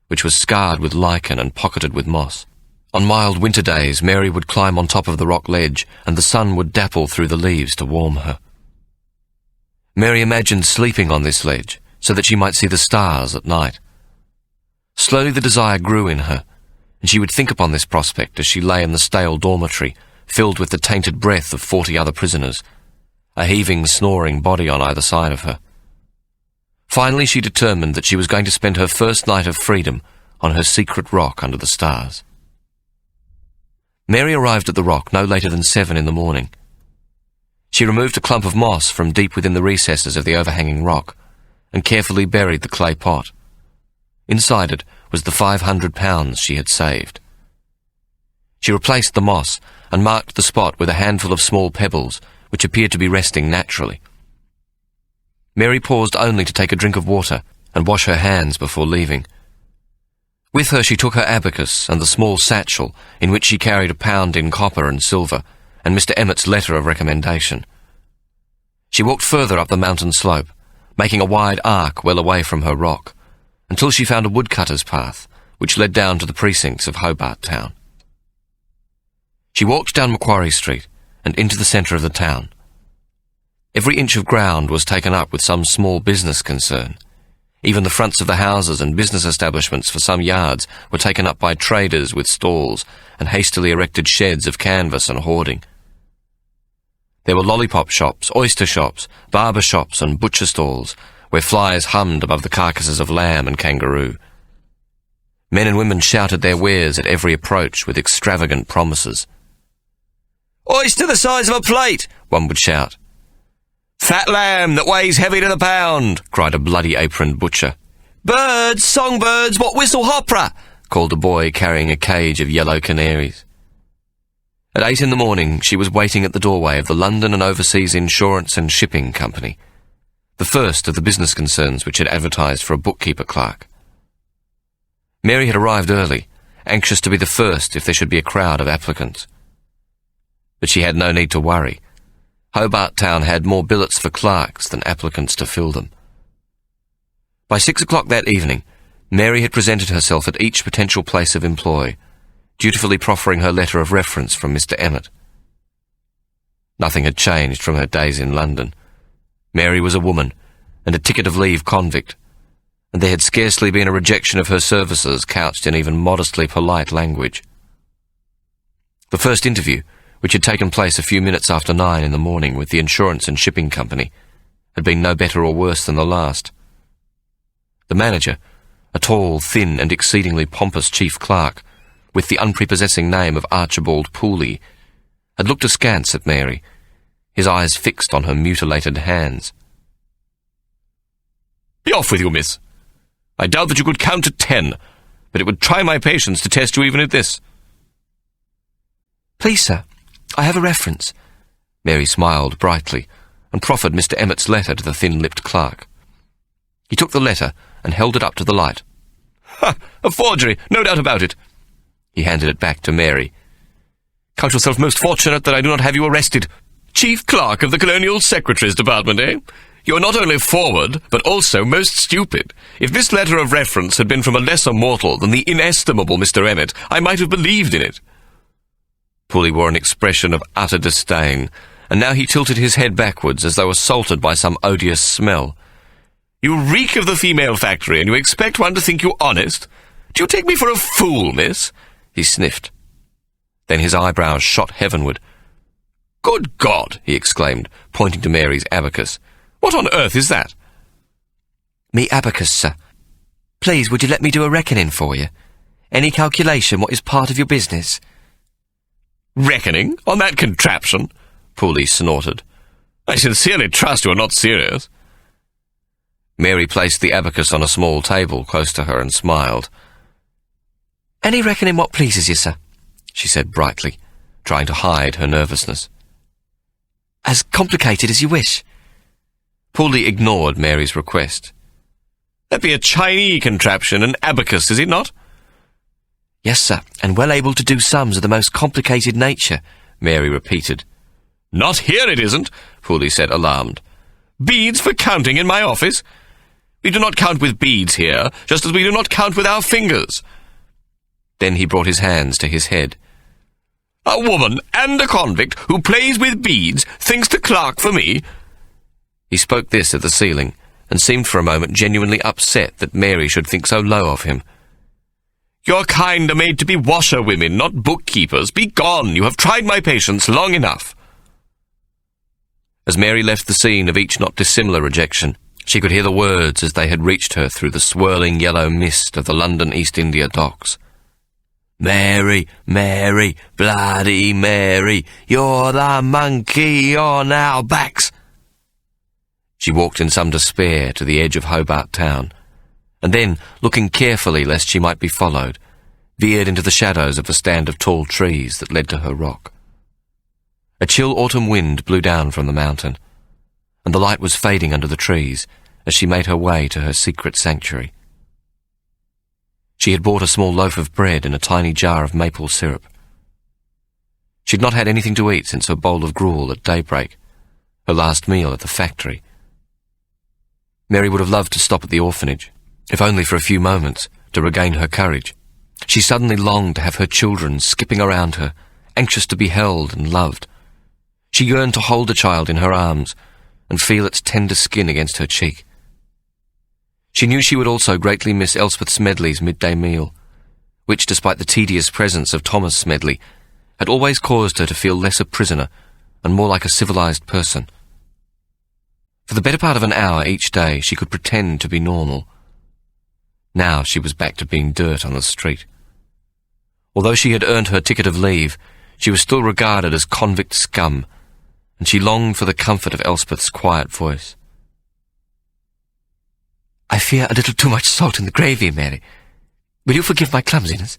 which was scarred with lichen and pocketed with moss. On mild winter days Mary would climb on top of the rock ledge and the sun would dapple through the leaves to warm her. Mary imagined sleeping on this ledge so that she might see the stars at night. Slowly the desire grew in her, and she would think upon this prospect as she lay in the stale dormitory, filled with the tainted breath of 40 other prisoners, a heaving, snoring body on either side of her. Finally she determined that she was going to spend her first night of freedom on her secret rock under the stars. Mary arrived at the rock no later than 7 in the morning. She removed a clump of moss from deep within the recesses of the overhanging rock and carefully buried the clay pot. Inside it was the £500 she had saved. She replaced the moss and marked the spot with a handful of small pebbles which appeared to be resting naturally. Mary paused only to take a drink of water and wash her hands before leaving. With her she took her abacus and the small satchel in which she carried £1 in copper and silver, and Mr. Emmett's letter of recommendation. She walked further up the mountain slope, making a wide arc well away from her rock, until she found a woodcutter's path, which led down to the precincts of Hobart Town. She walked down Macquarie Street and into the centre of the town. Every inch of ground was taken up with some small business concern. Even the fronts of the houses and business establishments for some yards were taken up by traders with stalls and hastily erected sheds of canvas and hoarding. There were lollipop shops, oyster shops, barber shops and butcher stalls, where flies hummed above the carcasses of lamb and kangaroo. Men and women shouted their wares at every approach with extravagant promises. "Oyster the size of a plate," one would shout. "Fat lamb that weighs heavy to the pound," cried a bloody-aproned butcher. "Birds, songbirds, what whistle hopera," called a boy carrying a cage of yellow canaries. At 8 in the morning, she was waiting at the doorway of the London and Overseas Insurance and Shipping Company, the first of the business concerns which had advertised for a bookkeeper clerk. Mary had arrived early, anxious to be the first if there should be a crowd of applicants. But she had no need to worry. Hobart Town had more billets for clerks than applicants to fill them. By 6 o'clock that evening, Mary had presented herself at each potential place of employ, dutifully proffering her letter of reference from Mr. Emmett. Nothing had changed from her days in London. Mary was a woman, and a ticket of leave convict, and there had scarcely been a rejection of her services couched in even modestly polite language. The first interview, which had taken place a few minutes after 9 in the morning with the Insurance and Shipping Company, had been no better or worse than the last. The manager, a tall, thin and exceedingly pompous chief clerk, with the unprepossessing name of Archibald Pooley, had looked askance at Mary, his eyes fixed on her mutilated hands. "Be off with you, miss. I doubt that you could count to 10, but it would try my patience to test you even at this." "Please, sir, I have a reference." Mary smiled brightly and proffered Mr. Emmett's letter to the thin-lipped clerk. He took the letter and held it up to the light. "Ha! A forgery, no doubt about it." He handed it back to Mary. "Count yourself most fortunate that I do not have you arrested. Chief Clerk of the Colonial Secretary's Department, eh? You are not only forward, but also most stupid. If this letter of reference had been from a lesser mortal than the inestimable Mr. Emmett, I might have believed in it." Pooley wore an expression of utter disdain, and now he tilted his head backwards as though assaulted by some odious smell. "You reek of the female factory, and you expect one to think you honest? Do you take me for a fool, miss?" He sniffed. Then his eyebrows shot heavenward. "Good God!" he exclaimed, pointing to Mary's abacus. "What on earth is that?" "Me abacus, sir. Please, would you let me do a reckoning for you? Any calculation what is part of your business?" "Reckoning? On that contraption?" Pooley snorted. "I sincerely trust you are not serious." Mary placed the abacus on a small table close to her and smiled. "Any reckoning what pleases you, sir," she said brightly, trying to hide her nervousness. "As complicated as you wish." Pooley ignored Mary's request. "That be a Chinese contraption, an abacus, is it not?" "Yes, sir, and well able to do sums of the most complicated nature," Mary repeated. "Not here it isn't," Pooley said, alarmed. "Beads for counting in my office? We do not count with beads here, just as we do not count with our fingers." Then he brought his hands to his head. "A woman and a convict who plays with beads thinks to clerk for me?" He spoke this at the ceiling, and seemed for a moment genuinely upset that Mary should think so low of him. "Your kind are made to be washerwomen, not bookkeepers. Be gone! You have tried my patience long enough." As Mary left the scene of each not dissimilar rejection, she could hear the words as they had reached her through the swirling yellow mist of the London East India docks. "Mary, Mary, bloody Mary, you're the monkey on our backs." She walked in some despair to the edge of Hobart Town, and then, looking carefully lest she might be followed, veered into the shadows of a stand of tall trees that led to her rock. A chill autumn wind blew down from the mountain, and the light was fading under the trees as she made her way to her secret sanctuary. She had bought a small loaf of bread and a tiny jar of maple syrup. She'd not had anything to eat since her bowl of gruel at daybreak, her last meal at the factory. Mary would have loved to stop at the orphanage, if only for a few moments, to regain her courage. She suddenly longed to have her children skipping around her, anxious to be held and loved. She yearned to hold the child in her arms and feel its tender skin against her cheek. She knew she would also greatly miss Elspeth Smedley's midday meal, which, despite the tedious presence of Thomas Smedley, had always caused her to feel less a prisoner and more like a civilized person. For the better part of an hour each day she could pretend to be normal. Now she was back to being dirt on the street. Although she had earned her ticket of leave, she was still regarded as convict scum, and she longed for the comfort of Elspeth's quiet voice. "I fear a little too much salt in the gravy, Mary. Will you forgive my clumsiness?"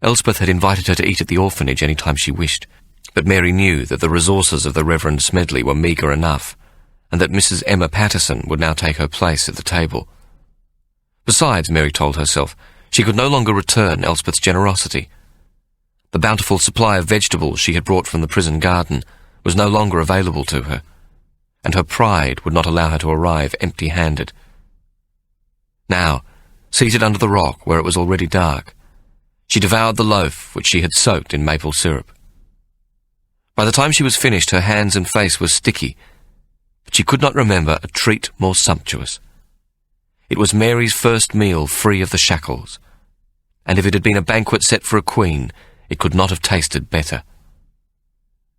Elspeth had invited her to eat at the orphanage any time she wished, but Mary knew that the resources of the Reverend Smedley were meagre enough, and that Mrs. Emma Patterson would now take her place at the table. Besides, Mary told herself, she could no longer return Elspeth's generosity. The bountiful supply of vegetables she had brought from the prison garden was no longer available to her, and her pride would not allow her to arrive empty-handed. Now, seated under the rock where it was already dark, she devoured the loaf which she had soaked in maple syrup. By the time she was finished, her hands and face were sticky, but she could not remember a treat more sumptuous. It was Mary's first meal free of the shackles, and if it had been a banquet set for a queen, it could not have tasted better.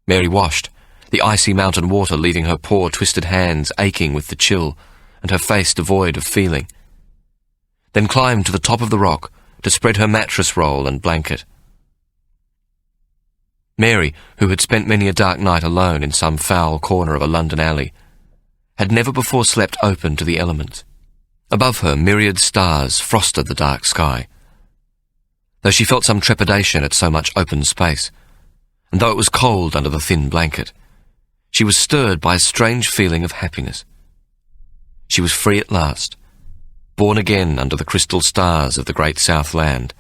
Mary washed, the icy mountain water leaving her poor twisted hands aching with the chill, and her face devoid of feeling. Then climbed to the top of the rock to spread her mattress roll and blanket. Mary, who had spent many a dark night alone in some foul corner of a London alley, had never before slept open to the elements. Above her, myriad stars frosted the dark sky. Though she felt some trepidation at so much open space, and though it was cold under the thin blanket, she was stirred by a strange feeling of happiness. She was free at last, born again under the crystal stars of the great Southland,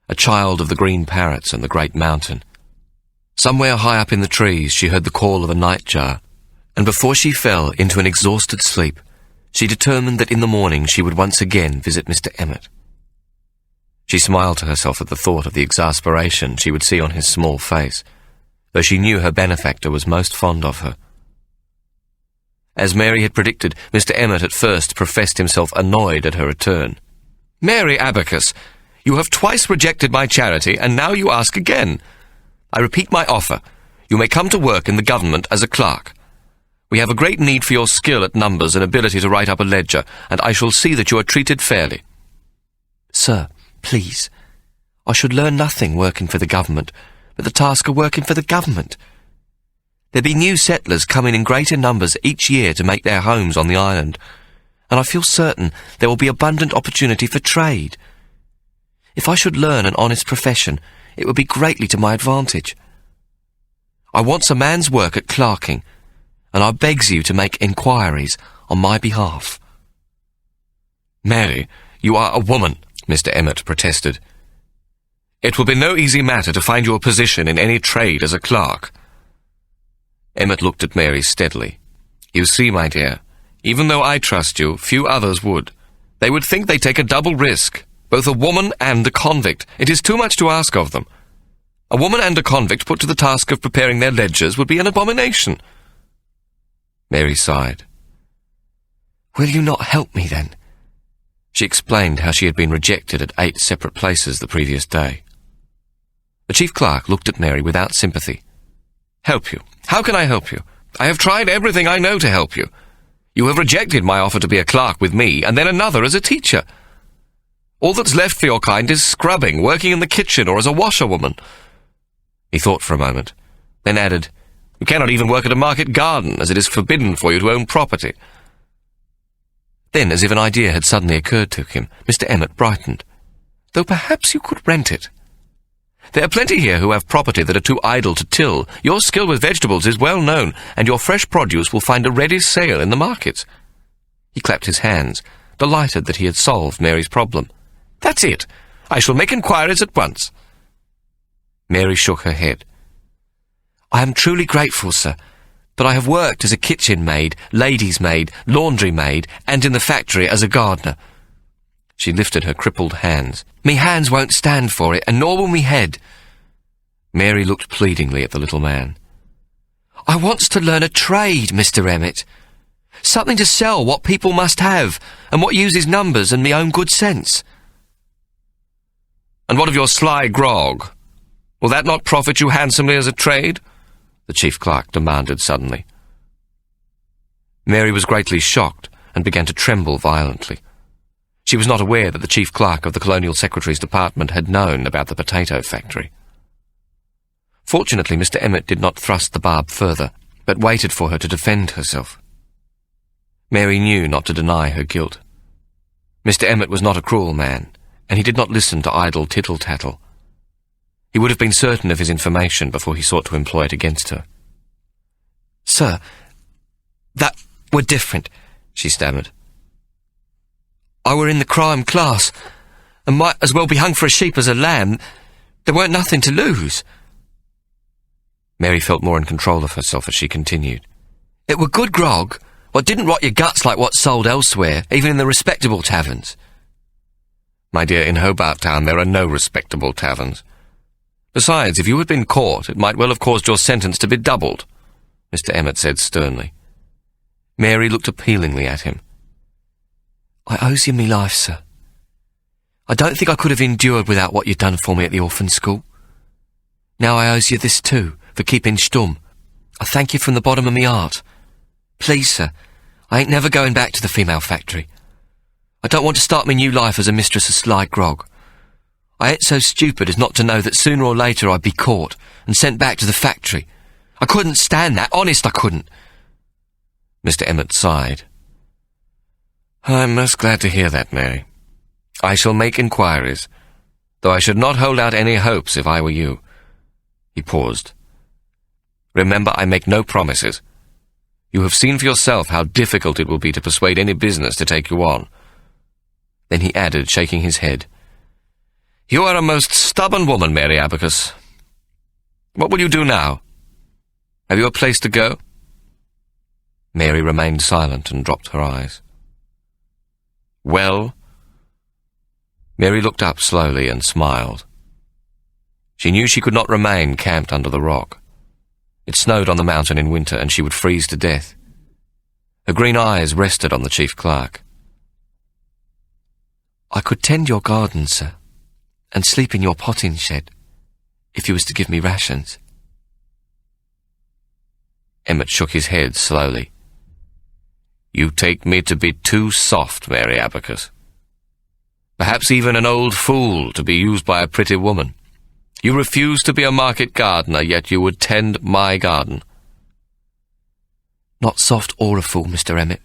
a child of the green parrots and the great mountain. Somewhere high up in the trees she heard the call of a nightjar, and before she fell into an exhausted sleep, she determined that in the morning she would once again visit Mr. Emmett. She smiled to herself at the thought of the exasperation she would see on his small face, though she knew her benefactor was most fond of her. As Mary had predicted, Mr. Emmett at first professed himself annoyed at her return. "Mary Abacus, you have twice rejected my charity, and now you ask again. I repeat my offer. You may come to work in the government as a clerk. We have a great need for your skill at numbers and ability to write up a ledger, and I shall see that you are treated fairly." "Sir, please, I should learn nothing working for the government, but the task of working for the government. There be new settlers coming in greater numbers each year to make their homes on the island, and I feel certain there will be abundant opportunity for trade. If I should learn an honest profession, it would be greatly to my advantage. I want a man's work at clerking, and I begs you to make inquiries on my behalf." "Mary, you are a woman," Mr. Emmett protested. "It will be no easy matter to find you a position in any trade as a clerk." Emmett looked at Mary steadily. "You see, my dear, even though I trust you, few others would. They would think they take a double risk, both a woman and a convict. It is too much to ask of them. A woman and a convict put to the task of preparing their ledgers would be an abomination." Mary sighed. "Will you not help me, then?" She explained how she had been rejected at 8 separate places the previous day. The chief clerk looked at Mary without sympathy. "Help you? How can I help you? I have tried everything I know to help you. You have rejected my offer to be a clerk with me, and then another as a teacher. All that's left for your kind is scrubbing, working in the kitchen, or as a washerwoman." He thought for a moment, then added, "You cannot even work at a market garden, as it is forbidden for you to own property." Then, as if an idea had suddenly occurred to him, Mr. Emmett brightened. "Though perhaps you could rent it. There are plenty here who have property that are too idle to till. Your skill with vegetables is well known, and your fresh produce will find a ready sale in the markets." He clapped his hands, delighted that he had solved Mary's problem. "That's it. I shall make inquiries at once." Mary shook her head. "I am truly grateful, sir, but I have worked as a kitchen maid, lady's maid, laundry maid, and in the factory as a gardener." She lifted her crippled hands. "Me hands won't stand for it, and nor will me head." Mary looked pleadingly at the little man. "I wants to learn a trade, Mr. Emmett. Something to sell what people must have, and what uses numbers and me own good sense." "And what of your sly grog? Will that not profit you handsomely as a trade?" the chief clerk demanded suddenly. Mary was greatly shocked and began to tremble violently. She was not aware that the chief clerk of the Colonial Secretary's department had known about the potato factory. Fortunately, Mr. Emmett did not thrust the barb further, but waited for her to defend herself. Mary knew not to deny her guilt. Mr. Emmett was not a cruel man, and he did not listen to idle tittle-tattle. He would have been certain of his information before he sought to employ it against her. "Sir, that were different," she stammered. "I were in the crime class, and might as well be hung for a sheep as a lamb. There weren't nothing to lose." Mary felt more in control of herself as she continued. "It were good grog, what didn't rot your guts like what's sold elsewhere, even in the respectable taverns." "My dear, in Hobart Town there are no respectable taverns. Besides, if you had been caught, it might well have caused your sentence to be doubled," Mr. Emmett said sternly. Mary looked appealingly at him. "I owes you me life, sir. I don't think I could have endured without what you'd done for me at the orphan school. Now I owes you this too, for keeping stum. I thank you from the bottom of me heart. Please, sir, I ain't never going back to the female factory. I don't want to start me new life as a mistress of sly grog. I ain't so stupid as not to know that sooner or later I'd be caught and sent back to the factory. I couldn't stand that, honest I couldn't." Mr. Emmett sighed. "I'm most glad to hear that, Mary. I shall make inquiries, though I should not hold out any hopes if I were you." He paused. "Remember, I make no promises. You have seen for yourself how difficult it will be to persuade any business to take you on." Then he added, shaking his head, "You are a most stubborn woman, Mary Abacus. What will you do now? Have you a place to go?" Mary remained silent and dropped her eyes. "Well?" Mary looked up slowly and smiled. She knew she could not remain camped under the rock. It snowed on the mountain in winter, and she would freeze to death. Her green eyes rested on the chief clerk. "I could tend your garden, sir, and sleep in your potting shed, if you was to give me rations." Emmett shook his head slowly. "You take me to be too soft, Mary Abacus. Perhaps even an old fool to be used by a pretty woman. You refuse to be a market gardener, yet you would tend my garden." "Not soft or a fool, Mr. Emmett,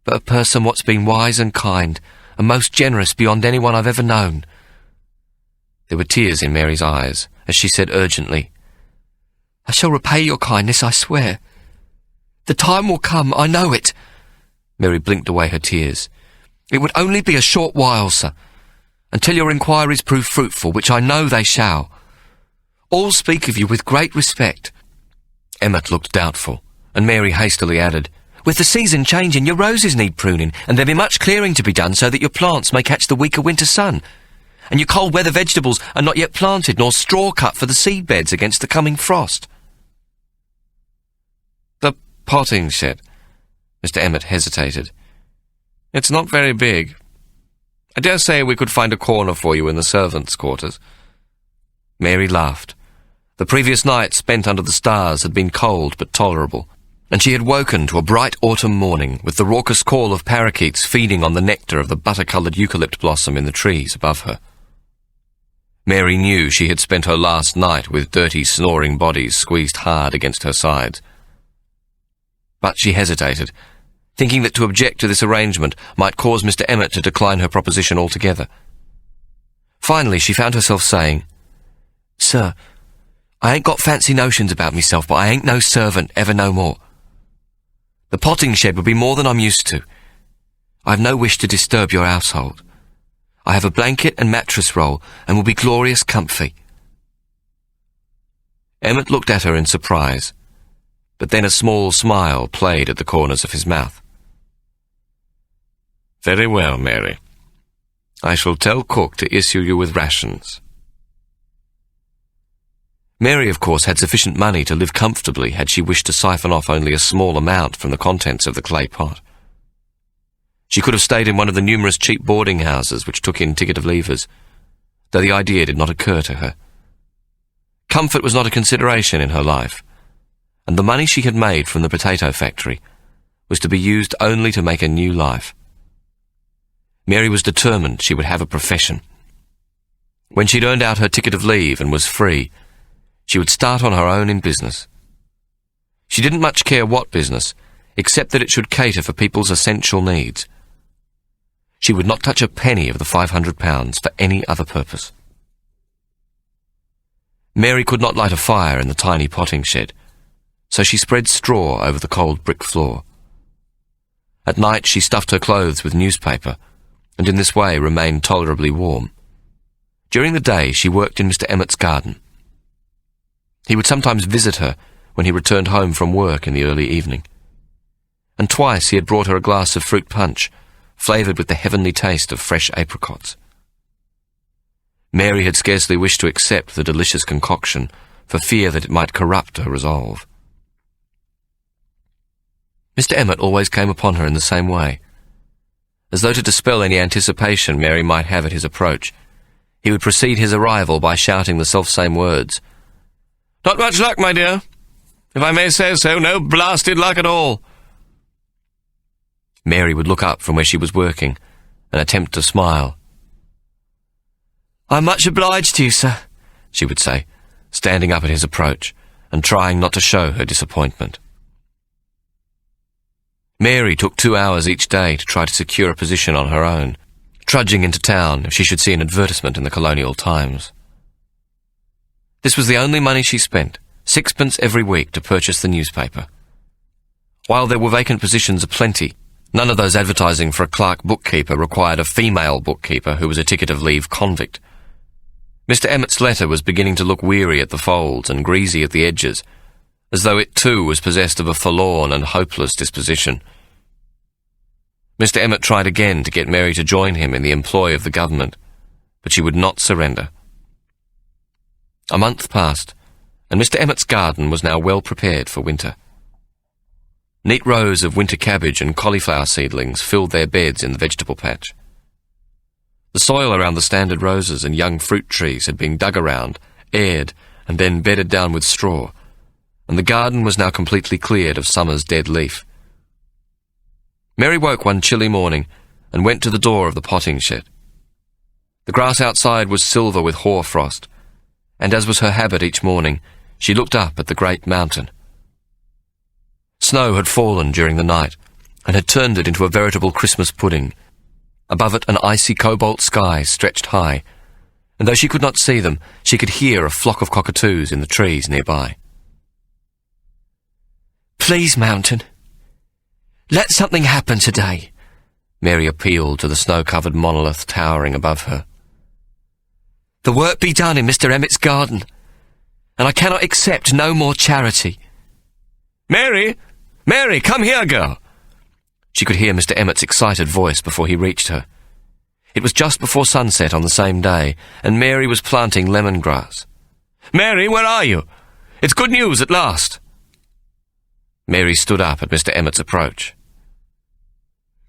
but a person what's been wise and kind, and most generous beyond anyone I've ever known." There were tears in Mary's eyes as she said urgently, "I shall repay your kindness, I swear. The time will come, I know it." Mary blinked away her tears. "It would only be a short while, sir, until your inquiries prove fruitful, which I know they shall. All speak of you with great respect." Emmett looked doubtful, and Mary hastily added, "With the season changing, your roses need pruning, and there'll be much clearing to be done so that your plants may catch the weaker winter sun. And your cold weather vegetables are not yet planted, nor straw cut for the seed beds against the coming frost." "The potting shed," Mr. Emmett hesitated. "It's not very big. I dare say we could find a corner for you in the servants' quarters." Mary laughed. The previous night spent under the stars had been cold but tolerable, and she had woken to a bright autumn morning with the raucous call of parakeets feeding on the nectar of the butter-coloured eucalypt blossom in the trees above her. Mary knew she had spent her last night with dirty, snoring bodies squeezed hard against her sides. But she hesitated, thinking that to object to this arrangement might cause Mr. Emmett to decline her proposition altogether. Finally, she found herself saying, "Sir, I ain't got fancy notions about myself, but I ain't no servant ever no more. The potting shed would be more than I'm used to. I've no wish to disturb your household. I have a blanket and mattress roll and will be glorious comfy." Emmett looked at her in surprise, but then a small smile played at the corners of his mouth. "Very well, Mary. I shall tell cook to issue you with rations." Mary, of course, had sufficient money to live comfortably had she wished to siphon off only a small amount from the contents of the clay pot. She could have stayed in one of the numerous cheap boarding houses which took in ticket of leavers, though the idea did not occur to her. Comfort was not a consideration in her life, and the money she had made from the potato factory was to be used only to make a new life. Mary was determined she would have a profession. When she'd earned out her ticket of leave and was free, she would start on her own in business. She didn't much care what business, except that it should cater for people's essential needs. She would not touch a penny of the £500 for any other purpose. Mary could not light a fire in the tiny potting shed, so she spread straw over the cold brick floor. At night she stuffed her clothes with newspaper, and in this way remained tolerably warm. During the day she worked in Mr. Emmett's garden. He would sometimes visit her when he returned home from work in the early evening, and twice he had brought her a glass of fruit punch, flavoured with the heavenly taste of fresh apricots. Mary had scarcely wished to accept the delicious concoction for fear that it might corrupt her resolve. Mr. Emmett always came upon her in the same way. As though to dispel any anticipation Mary might have at his approach, he would precede his arrival by shouting the self-same words. "Not much luck, my dear. If I may say so, no blasted luck at all." Mary would look up from where she was working and attempt to smile. "I'm much obliged to you, sir," she would say, standing up at his approach and trying not to show her disappointment. Mary took 2 hours each day to try to secure a position on her own, trudging into town if she should see an advertisement in the Colonial Times. This was the only money she spent, 6pence every week to purchase the newspaper. While there were vacant positions aplenty, none of those advertising for a clerk bookkeeper required a female bookkeeper who was a ticket of leave convict. Mr. Emmett's letter was beginning to look weary at the folds and greasy at the edges, as though it too was possessed of a forlorn and hopeless disposition. Mr. Emmett tried again to get Mary to join him in the employ of the government, but she would not surrender. A month passed, and Mr. Emmett's garden was now well prepared for winter. Neat rows of winter cabbage and cauliflower seedlings filled their beds in the vegetable patch. The soil around the standard roses and young fruit trees had been dug around, aired, and then bedded down with straw, and the garden was now completely cleared of summer's dead leaf. Mary woke one chilly morning and went to the door of the potting shed. The grass outside was silver with hoarfrost, and as was her habit each morning, she looked up at the great mountain. Snow had fallen during the night and had turned it into a veritable Christmas pudding. Above it an icy cobalt sky stretched high, and though she could not see them, she could hear a flock of cockatoos in the trees nearby. "Please, mountain, let something happen today," Mary appealed to the snow-covered monolith towering above her. "The work be done in Mr. Emmett's garden, and I cannot accept no more charity." "Mary! Mary, come here, girl!" She could hear Mr. Emmett's excited voice before he reached her. It was just before sunset on the same day, and Mary was planting lemongrass. "Mary, where are you? It's good news at last." Mary stood up at Mr. Emmett's approach.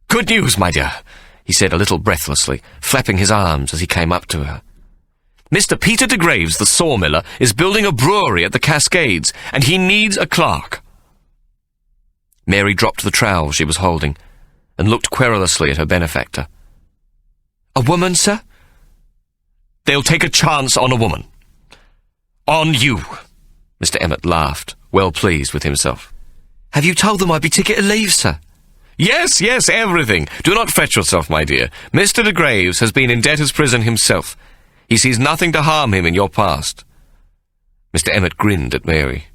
"Good news, my dear," he said a little breathlessly, flapping his arms as he came up to her. "Mr. Peter de Graves, the sawmiller, is building a brewery at the Cascades, and he needs a clerk." Mary dropped the trowel she was holding and looked querulously at her benefactor. "A woman, sir?" "They'll take a chance on a woman. On you." Mr. Emmett laughed, well pleased with himself. "Have you told them I'd be ticket to leave, sir?" Yes, everything. Do not fret yourself, my dear. Mr. de Graves has been in debtor's prison himself. He sees nothing to harm him in your past." Mr. Emmett grinned at Mary.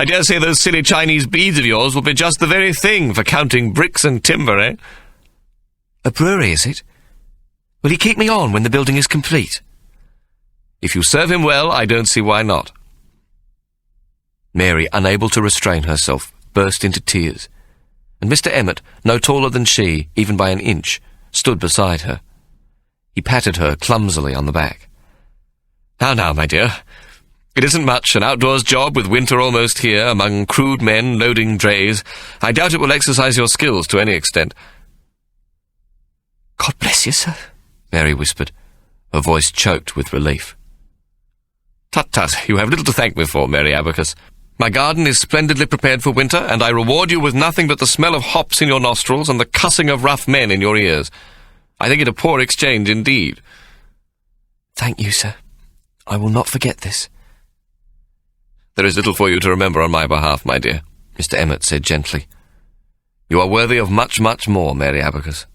"I dare say those silly Chinese beads of yours will be just the very thing for counting bricks and timber, eh?" A brewery, is it? Will he keep me on when the building is complete? If you serve him well, I don't see why not. Mary, unable to restrain herself, burst into tears, and Mr. Emmett, no taller than she, even by an inch, stood beside her. He patted her clumsily on the back. Now, my dear. It isn't much, an outdoors job with winter almost here, among crude men loading drays. I doubt it will exercise your skills to any extent. God bless you, sir, Mary whispered, her voice choked with relief. Tut, you have little to thank me for, Mary Abacus. My garden is splendidly prepared for winter, and I reward you with nothing but the smell of hops in your nostrils and the cussing of rough men in your ears. I think it a poor exchange indeed. Thank you, sir. I will not forget this. There is little for you to remember on my behalf, my dear, Mr. Emmett said gently. You are worthy of much, much more, Mary Abacus.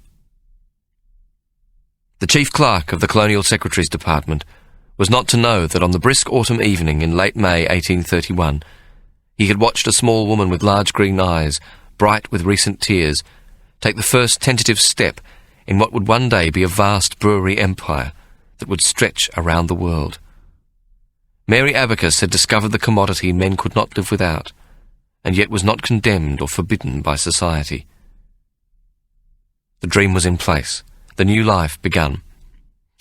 The chief clerk of the Colonial Secretary's Department was not to know that on the brisk autumn evening in late May 1831, he had watched a small woman with large green eyes, bright with recent tears, take the first tentative step in what would one day be a vast brewery empire that would stretch around the world. Mary Abacus had discovered the commodity men could not live without, and yet was not condemned or forbidden by society. The dream was in place, the new life begun,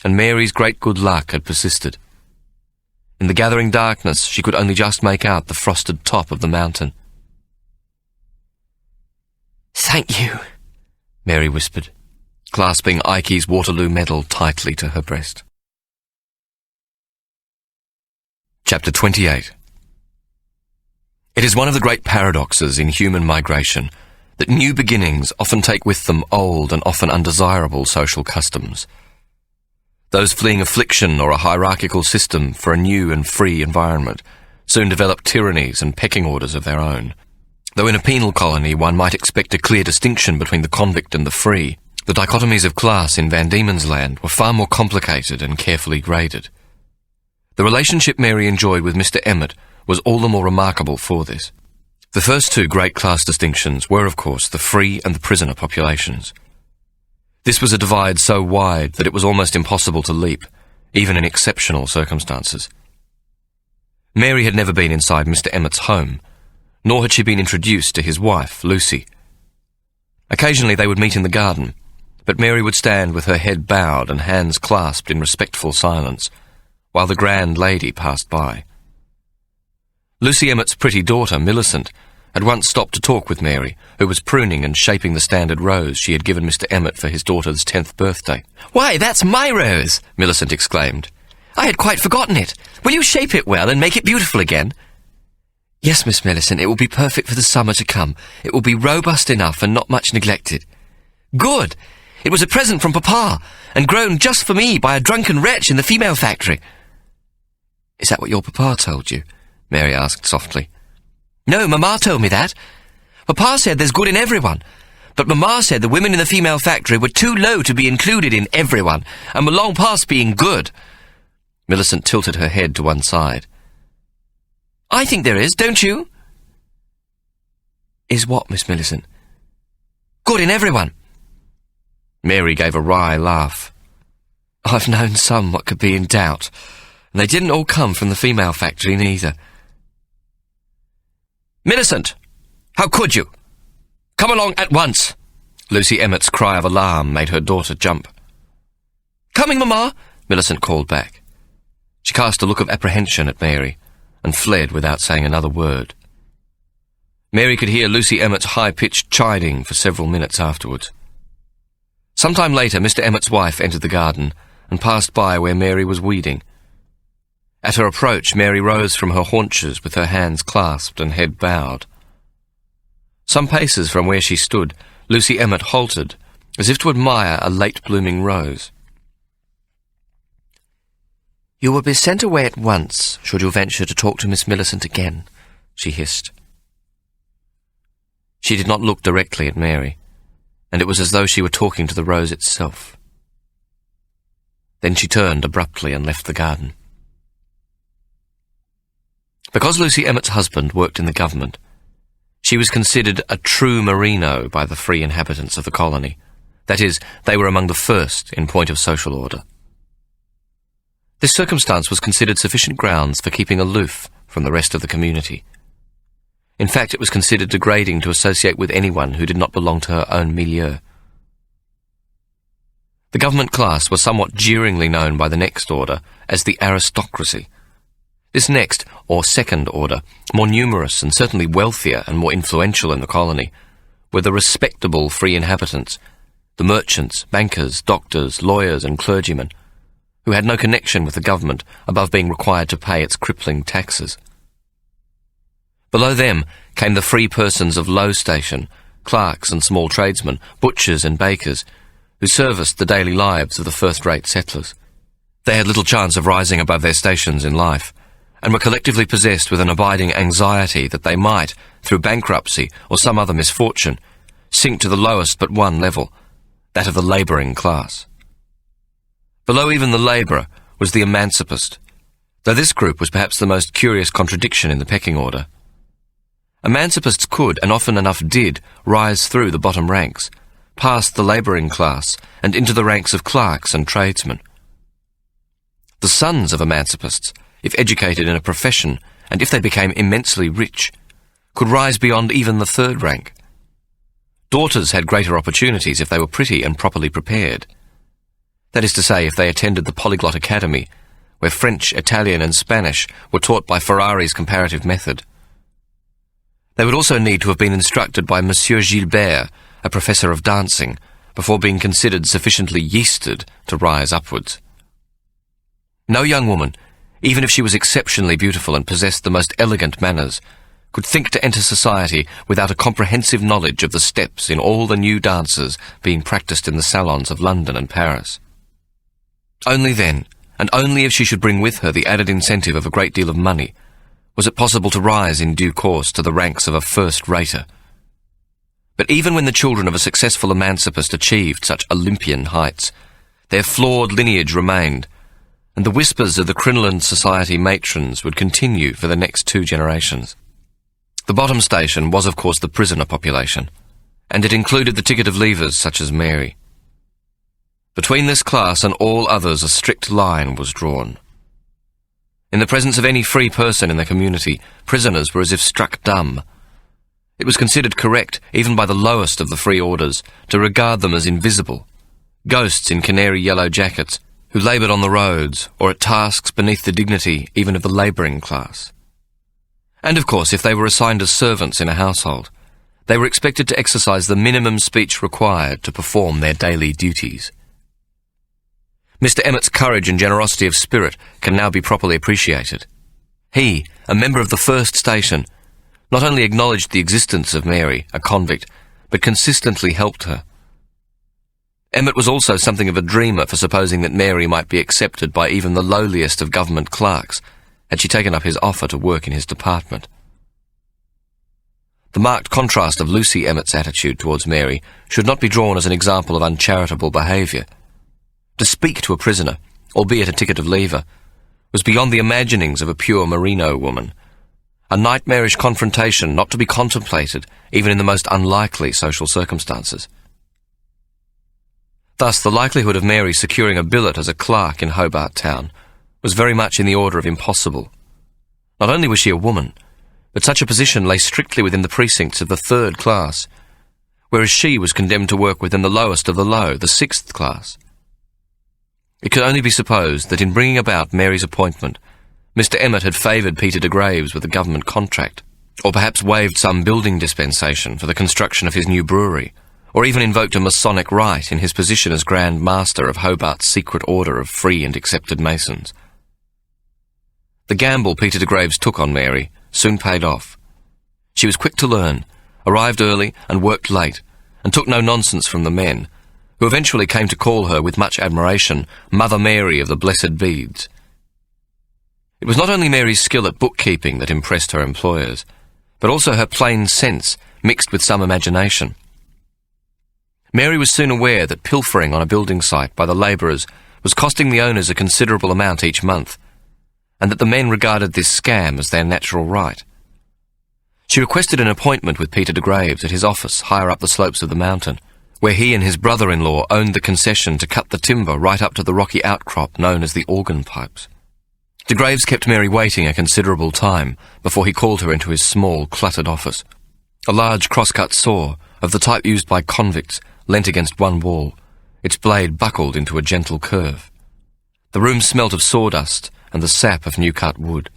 and Mary's great good luck had persisted. In the gathering darkness, she could only just make out the frosted top of the mountain. Thank you, Mary whispered, clasping Ikey's Waterloo medal tightly to her breast. Chapter 28. It is one of the great paradoxes in human migration that new beginnings often take with them old and often undesirable social customs. Those fleeing affliction or a hierarchical system for a new and free environment soon develop tyrannies and pecking orders of their own. Though in a penal colony one might expect a clear distinction between the convict and the free, the dichotomies of class in Van Diemen's Land were far more complicated and carefully graded. The relationship Mary enjoyed with Mr. Emmett was all the more remarkable for this. The first two great class distinctions were, of course, the free and the prisoner populations. This was a divide so wide that it was almost impossible to leap, even in exceptional circumstances. Mary had never been inside Mr. Emmett's home, nor had she been introduced to his wife, Lucy. Occasionally they would meet in the garden, but Mary would stand with her head bowed and hands clasped in respectful silence, while the grand lady passed by. Lucy Emmett's pretty daughter, Millicent, had once stopped to talk with Mary, who was pruning and shaping the standard rose she had given Mr. Emmett for his daughter's 10th birthday. Why, that's my rose, Millicent exclaimed. I had quite forgotten it. Will you shape it well and make it beautiful again? Yes, Miss Millicent, it will be perfect for the summer to come. It will be robust enough and not much neglected. Good! It was a present from Papa, and grown just for me by a drunken wretch in the female factory. Is that what your Papa told you? Mary asked softly. No, Mamma told me that. Papa said there's good in everyone, but Mamma said the women in the female factory were too low to be included in everyone, and were long past being good. Millicent tilted her head to one side. I think there is, don't you? Is what, Miss Millicent? Good in everyone. Mary gave a wry laugh. I've known some what could be in doubt, and they didn't all come from the female factory neither. Millicent! How could you? Come along at once! Lucy Emmett's cry of alarm made her daughter jump. Coming, Mamma! Millicent called back. She cast a look of apprehension at Mary, and fled without saying another word. Mary could hear Lucy Emmett's high-pitched chiding for several minutes afterwards. Some time later, Mr. Emmett's wife entered the garden, and passed by where Mary was weeding. At her approach, Mary rose from her haunches with her hands clasped and head bowed. Some paces from where she stood, Lucy Emmett halted, as if to admire a late-blooming rose. You will be sent away at once, should you venture to talk to Miss Millicent again, she hissed. She did not look directly at Mary, and it was as though she were talking to the rose itself. Then she turned abruptly and left the garden. Because Lucy Emmett's husband worked in the government, she was considered a true merino by the free inhabitants of the colony, That is, they were among the first in point of social order. This circumstance was considered sufficient grounds for keeping aloof from the rest of the community. In fact, it was considered degrading to associate with anyone who did not belong to her own milieu. The government class was somewhat jeeringly known by the next order as the aristocracy. This next, or second order, more numerous and certainly wealthier and more influential in the colony, were the respectable free inhabitants, the merchants, bankers, doctors, lawyers and clergymen, who had no connection with the government above being required to pay its crippling taxes. Below them came the free persons of low station, clerks and small tradesmen, butchers and bakers, who serviced the daily lives of the first-rate settlers. They had little chance of rising above their stations in life, and were collectively possessed with an abiding anxiety that they might, through bankruptcy or some other misfortune, sink to the lowest but one level, that of the labouring class. Below even the labourer was the emancipist, though this group was perhaps the most curious contradiction in the pecking order. Emancipists could, and often enough did, rise through the bottom ranks, past the labouring class, and into the ranks of clerks and tradesmen. The sons of emancipists, if educated in a profession, and if they became immensely rich, could rise beyond even the third rank. Daughters had greater opportunities if they were pretty and properly prepared. That is to say, if they attended the Polyglot Academy, where French, Italian and Spanish were taught by Ferrari's comparative method. They would also need to have been instructed by Monsieur Gilbert, a professor of dancing, before being considered sufficiently yeasted to rise upwards. No young woman, even if she was exceptionally beautiful and possessed the most elegant manners, could think to enter society without a comprehensive knowledge of the steps in all the new dances being practised in the salons of London and Paris. Only then, and only if she should bring with her the added incentive of a great deal of money, was it possible to rise in due course to the ranks of a first-rater. But even when the children of a successful emancipist achieved such Olympian heights, their flawed lineage remained, and the whispers of the crinoline society matrons would continue for the next 2 generations. The bottom station was, of course, the prisoner population, and it included the ticket of leavers such as Mary. Between this class and all others a strict line was drawn. In the presence of any free person in the community, prisoners were as if struck dumb. It was considered correct, even by the lowest of the free orders, to regard them as invisible, ghosts in canary yellow jackets, who laboured on the roads or at tasks beneath the dignity even of the labouring class. And of course, if they were assigned as servants in a household, they were expected to exercise the minimum speech required to perform their daily duties. Mr. Emmett's courage and generosity of spirit can now be properly appreciated. He, a member of the first station, not only acknowledged the existence of Mary, a convict, but consistently helped her. Emmett was also something of a dreamer for supposing that Mary might be accepted by even the lowliest of government clerks, had she taken up his offer to work in his department. The marked contrast of Lucy Emmett's attitude towards Mary should not be drawn as an example of uncharitable behaviour. To speak to a prisoner, albeit a ticket of leaver, was beyond the imaginings of a pure merino woman, a nightmarish confrontation not to be contemplated even in the most unlikely social circumstances. Thus, the likelihood of Mary securing a billet as a clerk in Hobart Town was very much in the order of impossible. Not only was she a woman, but such a position lay strictly within the precincts of the third class, whereas she was condemned to work within the lowest of the low, the 6th class. It could only be supposed that in bringing about Mary's appointment, Mr. Emmett had favoured Peter de Graves with a government contract, or perhaps waived some building dispensation for the construction of his new brewery, or even invoked a Masonic rite in his position as Grand Master of Hobart's secret order of free and accepted Masons. The gamble Peter de Graves took on Mary soon paid off. She was quick to learn, arrived early and worked late, and took no nonsense from the men, who eventually came to call her with much admiration Mother Mary of the Blessed Beads. It was not only Mary's skill at bookkeeping that impressed her employers, but also her plain sense mixed with some imagination. Mary was soon aware that pilfering on a building site by the labourers was costing the owners a considerable amount each month, and that the men regarded this scam as their natural right. She requested an appointment with Peter de Graves at his office higher up the slopes of the mountain, where he and his brother-in-law owned the concession to cut the timber right up to the rocky outcrop known as the organ pipes. De Graves kept Mary waiting a considerable time before he called her into his small, cluttered office. A large cross-cut saw, of the type used by convicts, leant against one wall, its blade buckled into a gentle curve. The room smelt of sawdust and the sap of new-cut wood.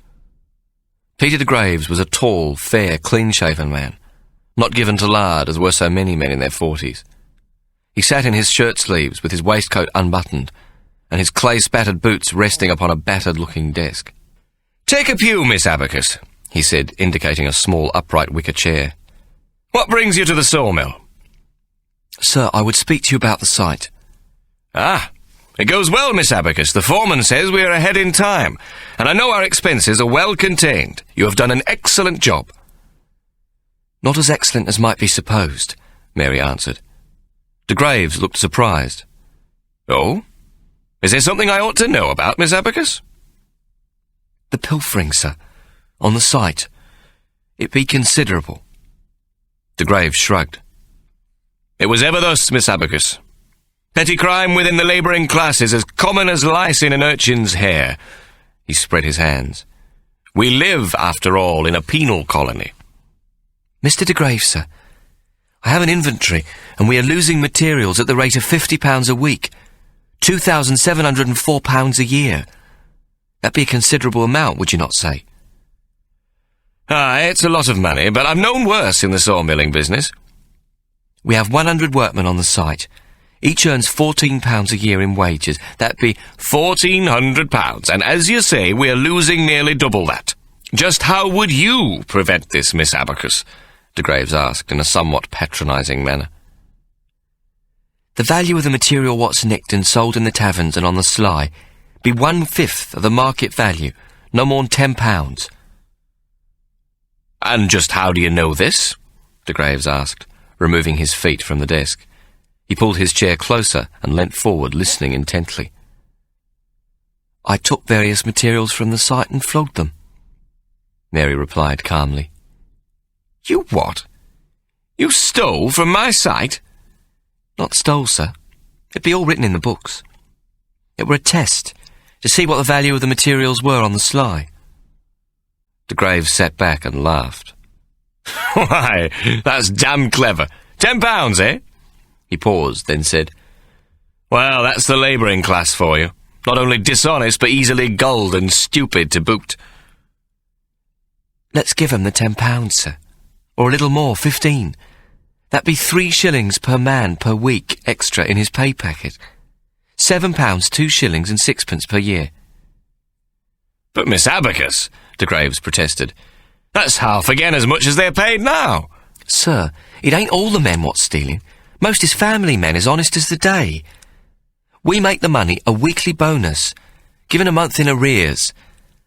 Peter de Graves was a tall, fair, clean-shaven man, not given to lard as were so many men in their 40s. He sat in his shirt-sleeves with his waistcoat unbuttoned and his clay-spattered boots resting upon a battered-looking desk. "Take a pew, Miss Abacus," he said, indicating a small upright wicker chair. "What brings you to the sawmill?" "Sir, I would speak to you about the site." "Ah, it goes well, Miss Abacus. The foreman says we are ahead in time, and I know our expenses are well contained. You have done an excellent job." "Not as excellent as might be supposed," Mary answered. De Graves looked surprised. "Oh? Is there something I ought to know about, Miss Abacus?" "The pilfering, sir, on the site. It be considerable." De Graves shrugged. "It was ever thus, Miss Abacus. Petty crime within the labouring class is as common as lice in an urchin's hair." He spread his hands. "We live, after all, in a penal colony." "Mr. de Graves, sir, I have an inventory, and we are losing materials at the rate of £50 a week, £2,704 a year. That'd be a considerable amount, would you not say?" "Ah, it's a lot of money, but I've known worse in the sawmilling business." "We have 100 workmen on the site. Each earns £14 a year in wages. That'd be £1,400, and as you say, we're losing nearly double that. Just how would you prevent this, Miss Abacus?" De Graves asked in a somewhat patronising manner. "The value of the material what's nicked and sold in the taverns and on the sly be 1/5 of the market value, no more than £10. "And just how do you know this?" De Graves asked, removing his feet from the desk. He pulled his chair closer and leant forward, listening intently. "I took various materials from the site and flogged them," Mary replied calmly. "You what? You stole from my site?" "Not stole, sir. It'd be all written in the books. It were a test, to see what the value of the materials were on the sly." De Graves sat back and laughed. "Why, that's damn clever. £10, eh?" He paused, then said, "Well, that's the labouring class for you. Not only dishonest, but easily gulled and stupid to boot." "Let's give 'em the £10, sir. Or a little more, 15. That'd be 3 shillings per man per week extra in his pay packet. £7, 2 shillings and 6pence per year." "But Miss Abacus," De Graves protested, "that's half again as much as they're paid now." "Sir, it ain't all the men what's stealing. Most is family men as honest as the day. We make the money a weekly bonus, given a month in arrears,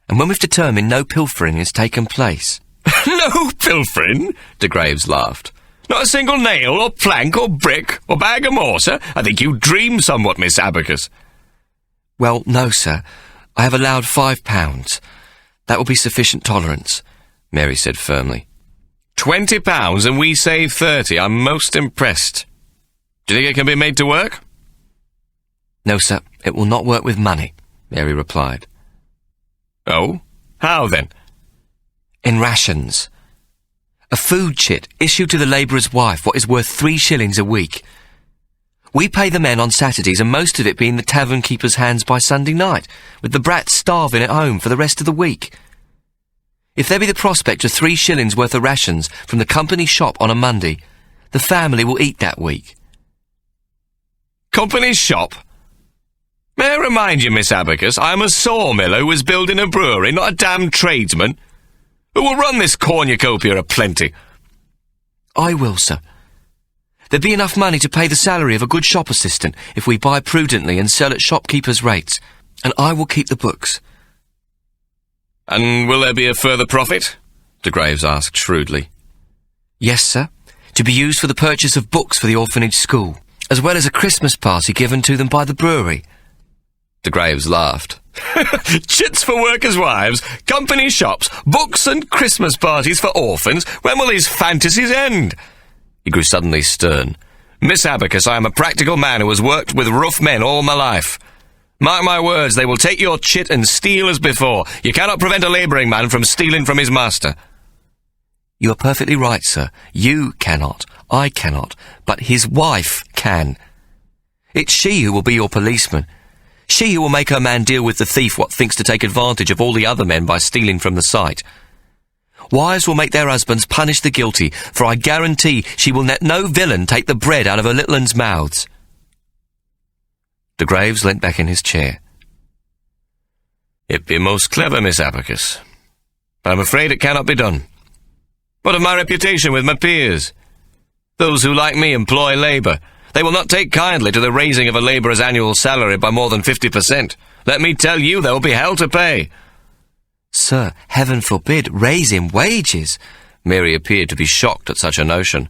and when we've determined no pilfering has taken place." "No pilfering?" De Graves laughed. "Not a single nail, or plank, or brick, or bag of mortar? I think you dream somewhat, Miss Abacus." "Well, no, sir. I have allowed £5. That will be sufficient tolerance," Mary said firmly. £20 and we save 30. I'm most impressed. Do you think it can be made to work?" "No, sir. It will not work with money," Mary replied. "Oh? How then?" "In rations. A food chit issued to the labourer's wife what is worth 3 shillings a week. We pay the men on Saturdays, and most of it being the tavern keeper's hands by Sunday night, with the brats starving at home for the rest of the week. If there be the prospect of 3 shillings worth of rations from the company shop on a Monday, the family will eat that week." "Company shop? May I remind you, Miss Abacus, I am a sawmiller who was building a brewery, not a damned tradesman. Who will run this cornucopia aplenty?" "I will, sir. There'd be enough money to pay the salary of a good shop assistant if we buy prudently and sell at shopkeepers' rates, and I will keep the books." "And will there be a further profit?" De Graves asked shrewdly. "Yes, sir, to be used for the purchase of books for the orphanage school, as well as a Christmas party given to them by the brewery." De Graves laughed. "Chits for workers' wives, company shops, books and Christmas parties for orphans. When will these fantasies end?" He grew suddenly stern. Miss Abacus, I am a practical man who has worked with rough men all my life. Mark my words, they will take your chit and steal as before. You cannot prevent a labouring man from stealing from his master. You are perfectly right, sir. You cannot, I cannot, but his wife can. It's she who will be your policeman. She who will make her man deal with the thief what thinks to take advantage of all the other men by stealing from the sight. Wives will make their husbands punish the guilty, for I guarantee she will let no villain take the bread out of her little ones' mouths. De Graves leant back in his chair. It be most clever, Miss Abacus, but I'm afraid it cannot be done. What of my reputation with my peers? Those who, like me, employ labour, they will not take kindly to the raising of a labourer's annual salary by more than 50%. Let me tell you, there will be hell to pay. Sir, heaven forbid, raising wages. Mary appeared to be shocked at such a notion.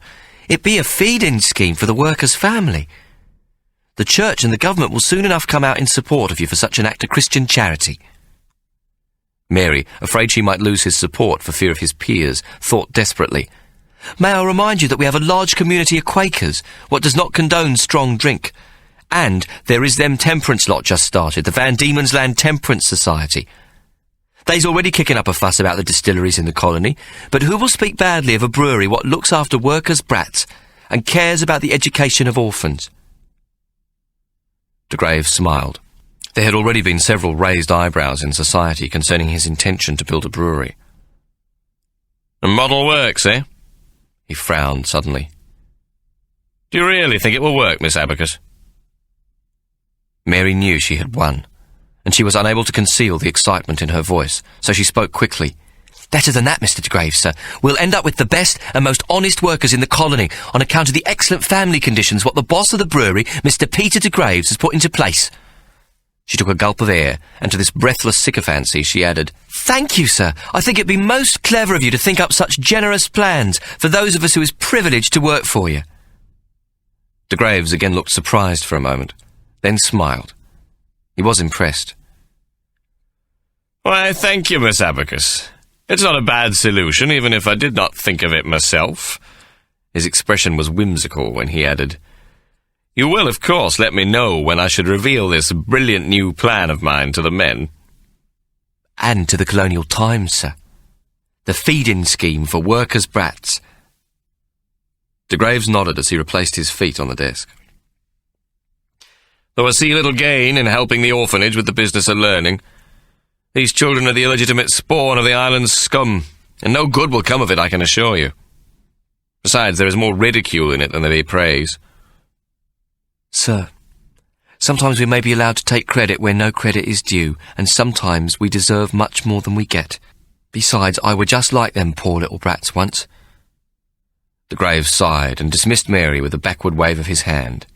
It be a feeding scheme for the worker's family. The church and the government will soon enough come out in support of you for such an act of Christian charity. Mary, afraid she might lose his support for fear of his peers, thought desperately, May I remind you that we have a large community of Quakers, what does not condone strong drink. And there is them temperance lot just started, the Van Diemen's Land Temperance Society. They's already kicking up a fuss about the distilleries in the colony, but who will speak badly of a brewery what looks after workers' brats and cares about the education of orphans? De Graves smiled. There had already been several raised eyebrows in society concerning his intention to build a brewery. A model works, eh? He frowned suddenly. Do you really think it will work, Miss Abacus? Mary knew she had won, and she was unable to conceal the excitement in her voice, so she spoke quickly. Better than that, Mr. de Graves, sir. We'll end up with the best and most honest workers in the colony on account of the excellent family conditions what the boss of the brewery, Mr. Peter de Graves, has put into place. She took a gulp of air, and to this breathless sycophancy she added, Thank you, sir. I think it'd be most clever of you to think up such generous plans for those of us who is privileged to work for you. De Graves again looked surprised for a moment, then smiled. He was impressed. Why, thank you, Miss Abacus. It's not a bad solution, even if I did not think of it myself. His expression was whimsical when he added, You will, of course, let me know when I should reveal this brilliant new plan of mine to the men. And to the Colonial Times, sir. The feeding scheme for workers' brats. De Graves nodded as he replaced his feet on the desk. Though I see little gain in helping the orphanage with the business of learning, these children are the illegitimate spawn of the island's scum, and no good will come of it, I can assure you. Besides, there is more ridicule in it than there be praise. Sir, sometimes we may be allowed to take credit where no credit is due, and sometimes we deserve much more than we get. Besides, I were just like them poor little brats once. De Graves sighed and dismissed Mary with a backward wave of his hand.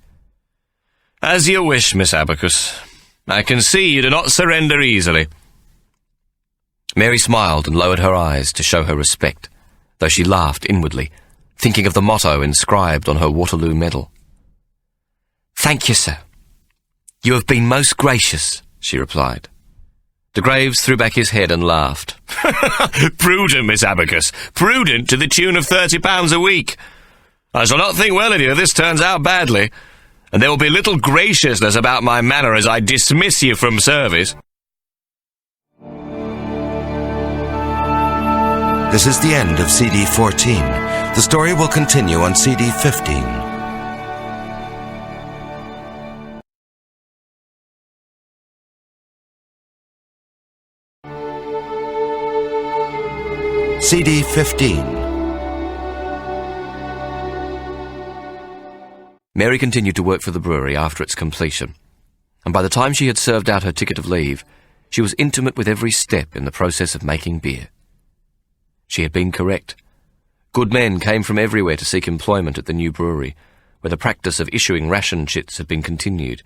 As you wish, Miss Abacus. I can see you do not surrender easily. Mary smiled and lowered her eyes to show her respect, though she laughed inwardly, thinking of the motto inscribed on her Waterloo medal. Thank you, sir. You have been most gracious, she replied. De Graves threw back his head and laughed. Prudent, Miss Abacus. Prudent to the tune of £30 a week. I shall not think well of you if this turns out badly, and there will be little graciousness about my manner as I dismiss you from service. This is the end of CD 14. The story will continue on CD 15. CD 15. Mary continued to work for the brewery after its completion, and by the time she had served out her ticket of leave, she was intimate with every step in the process of making beer. She had been correct. Good men came from everywhere to seek employment at the new brewery, where the practice of issuing ration chits had been continued,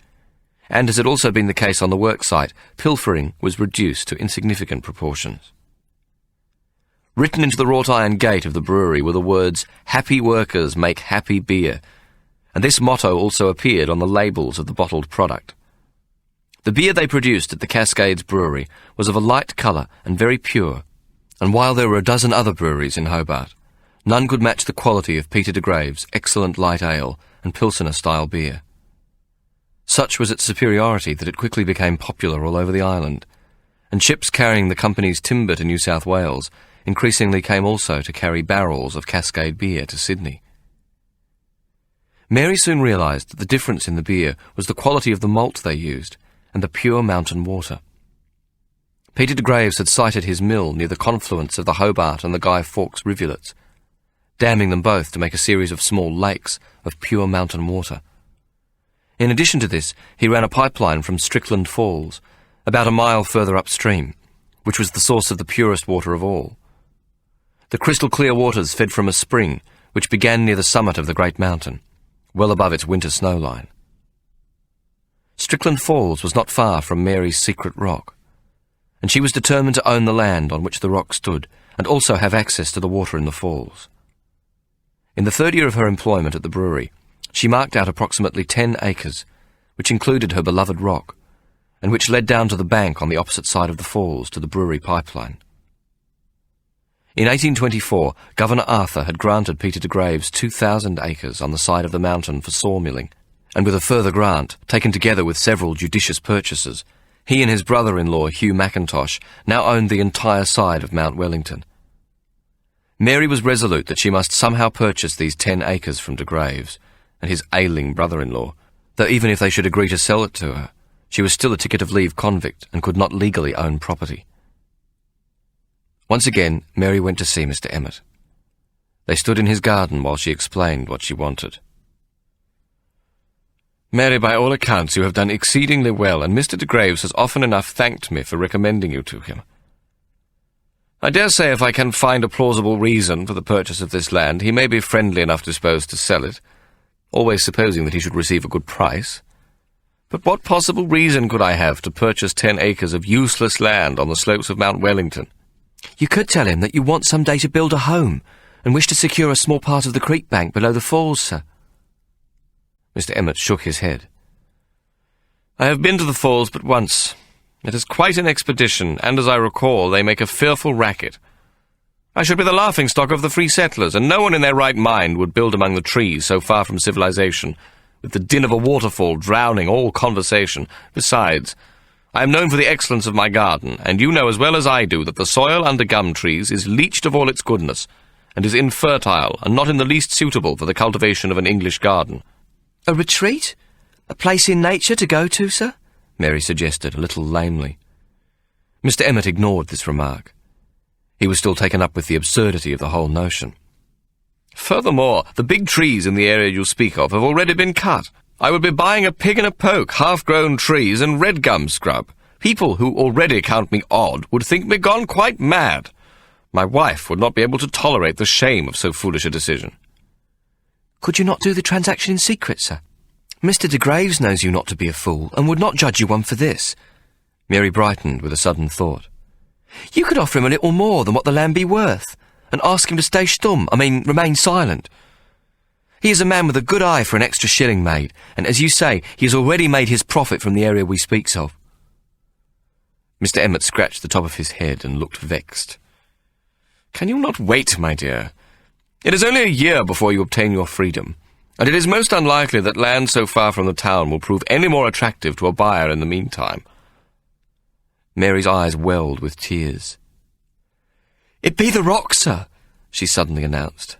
and as had also been the case on the work site, pilfering was reduced to insignificant proportions. Written into the wrought iron gate of the brewery were the words, "Happy workers make happy beer," and this motto also appeared on the labels of the bottled product. The beer they produced at the Cascades Brewery was of a light colour and very pure, and while there were a dozen other breweries in Hobart, none could match the quality of Peter de Graves' excellent light ale and Pilsener-style beer. Such was its superiority that it quickly became popular all over the island, and ships carrying the company's timber to New South Wales increasingly came also to carry barrels of Cascade beer to Sydney. Mary soon realised that the difference in the beer was the quality of the malt they used and the pure mountain water. Peter de Graves had sited his mill near the confluence of the Hobart and the Guy Fawkes rivulets, damming them both to make a series of small lakes of pure mountain water. In addition to this, he ran a pipeline from Strickland Falls, about a mile further upstream, which was the source of the purest water of all. The crystal-clear waters fed from a spring which began near the summit of the great mountain, well above its winter snow line. Strickland Falls was not far from Mary's secret rock, and she was determined to own the land on which the rock stood and also have access to the water in the falls. In the third year of her employment at the brewery, she marked out approximately 10 acres, which included her beloved rock, and which led down to the bank on the opposite side of the falls to the brewery pipeline. In 1824, Governor Arthur had granted Peter de Graves 2,000 acres on the side of the mountain for sawmilling, and with a further grant, taken together with several judicious purchases, he and his brother-in-law, Hugh Mackintosh, now owned the entire side of Mount Wellington. Mary was resolute that she must somehow purchase these 10 acres from de Graves and his ailing brother-in-law, though even if they should agree to sell it to her, she was still a ticket of leave convict and could not legally own property. Once again, Mary went to see Mr. Emmett. They stood in his garden while she explained what she wanted. Mary, by all accounts you have done exceedingly well, and Mr. de Graves has often enough thanked me for recommending you to him. I dare say if I can find a plausible reason for the purchase of this land, he may be friendly enough disposed to sell it, always supposing that he should receive a good price. But what possible reason could I have to purchase 10 acres of useless land on the slopes of Mount Wellington? You could tell him that you want some day to build a home and wish to secure a small part of the creek bank below the falls, sir. Mr. Emmett shook his head. I have been to the falls but once. It is quite an expedition, and as I recall, they make a fearful racket. I should be the laughing-stock of the free settlers, and no one in their right mind would build among the trees so far from civilization, with the din of a waterfall drowning all conversation. Besides, I am known for the excellence of my garden, and you know as well as I do that the soil under gum trees is leached of all its goodness, and is infertile and not in the least suitable for the cultivation of an English garden. A retreat? A place in nature to go to, sir? Mary suggested, a little lamely. Mr. Emmett ignored this remark. He was still taken up with the absurdity of the whole notion. Furthermore, the big trees in the area you speak of have already been cut. I would be buying a pig in a poke, half-grown trees and red gum scrub. People who already count me odd would think me gone quite mad. My wife would not be able to tolerate the shame of so foolish a decision. Could you not do the transaction in secret, sir? Mr. de Graves knows you not to be a fool, and would not judge you one for this. Mary brightened with a sudden thought. You could offer him a little more than what the land be worth, and ask him to stay remain silent. He is a man with a good eye for an extra shilling made, and as you say, he has already made his profit from the area we speaks of. Mr. Emmett scratched the top of his head and looked vexed. Can you not wait, my dear? It is only a year before you obtain your freedom, and it is most unlikely that land so far from the town will prove any more attractive to a buyer in the meantime. Mary's eyes welled with tears. It be the rock, sir, she suddenly announced.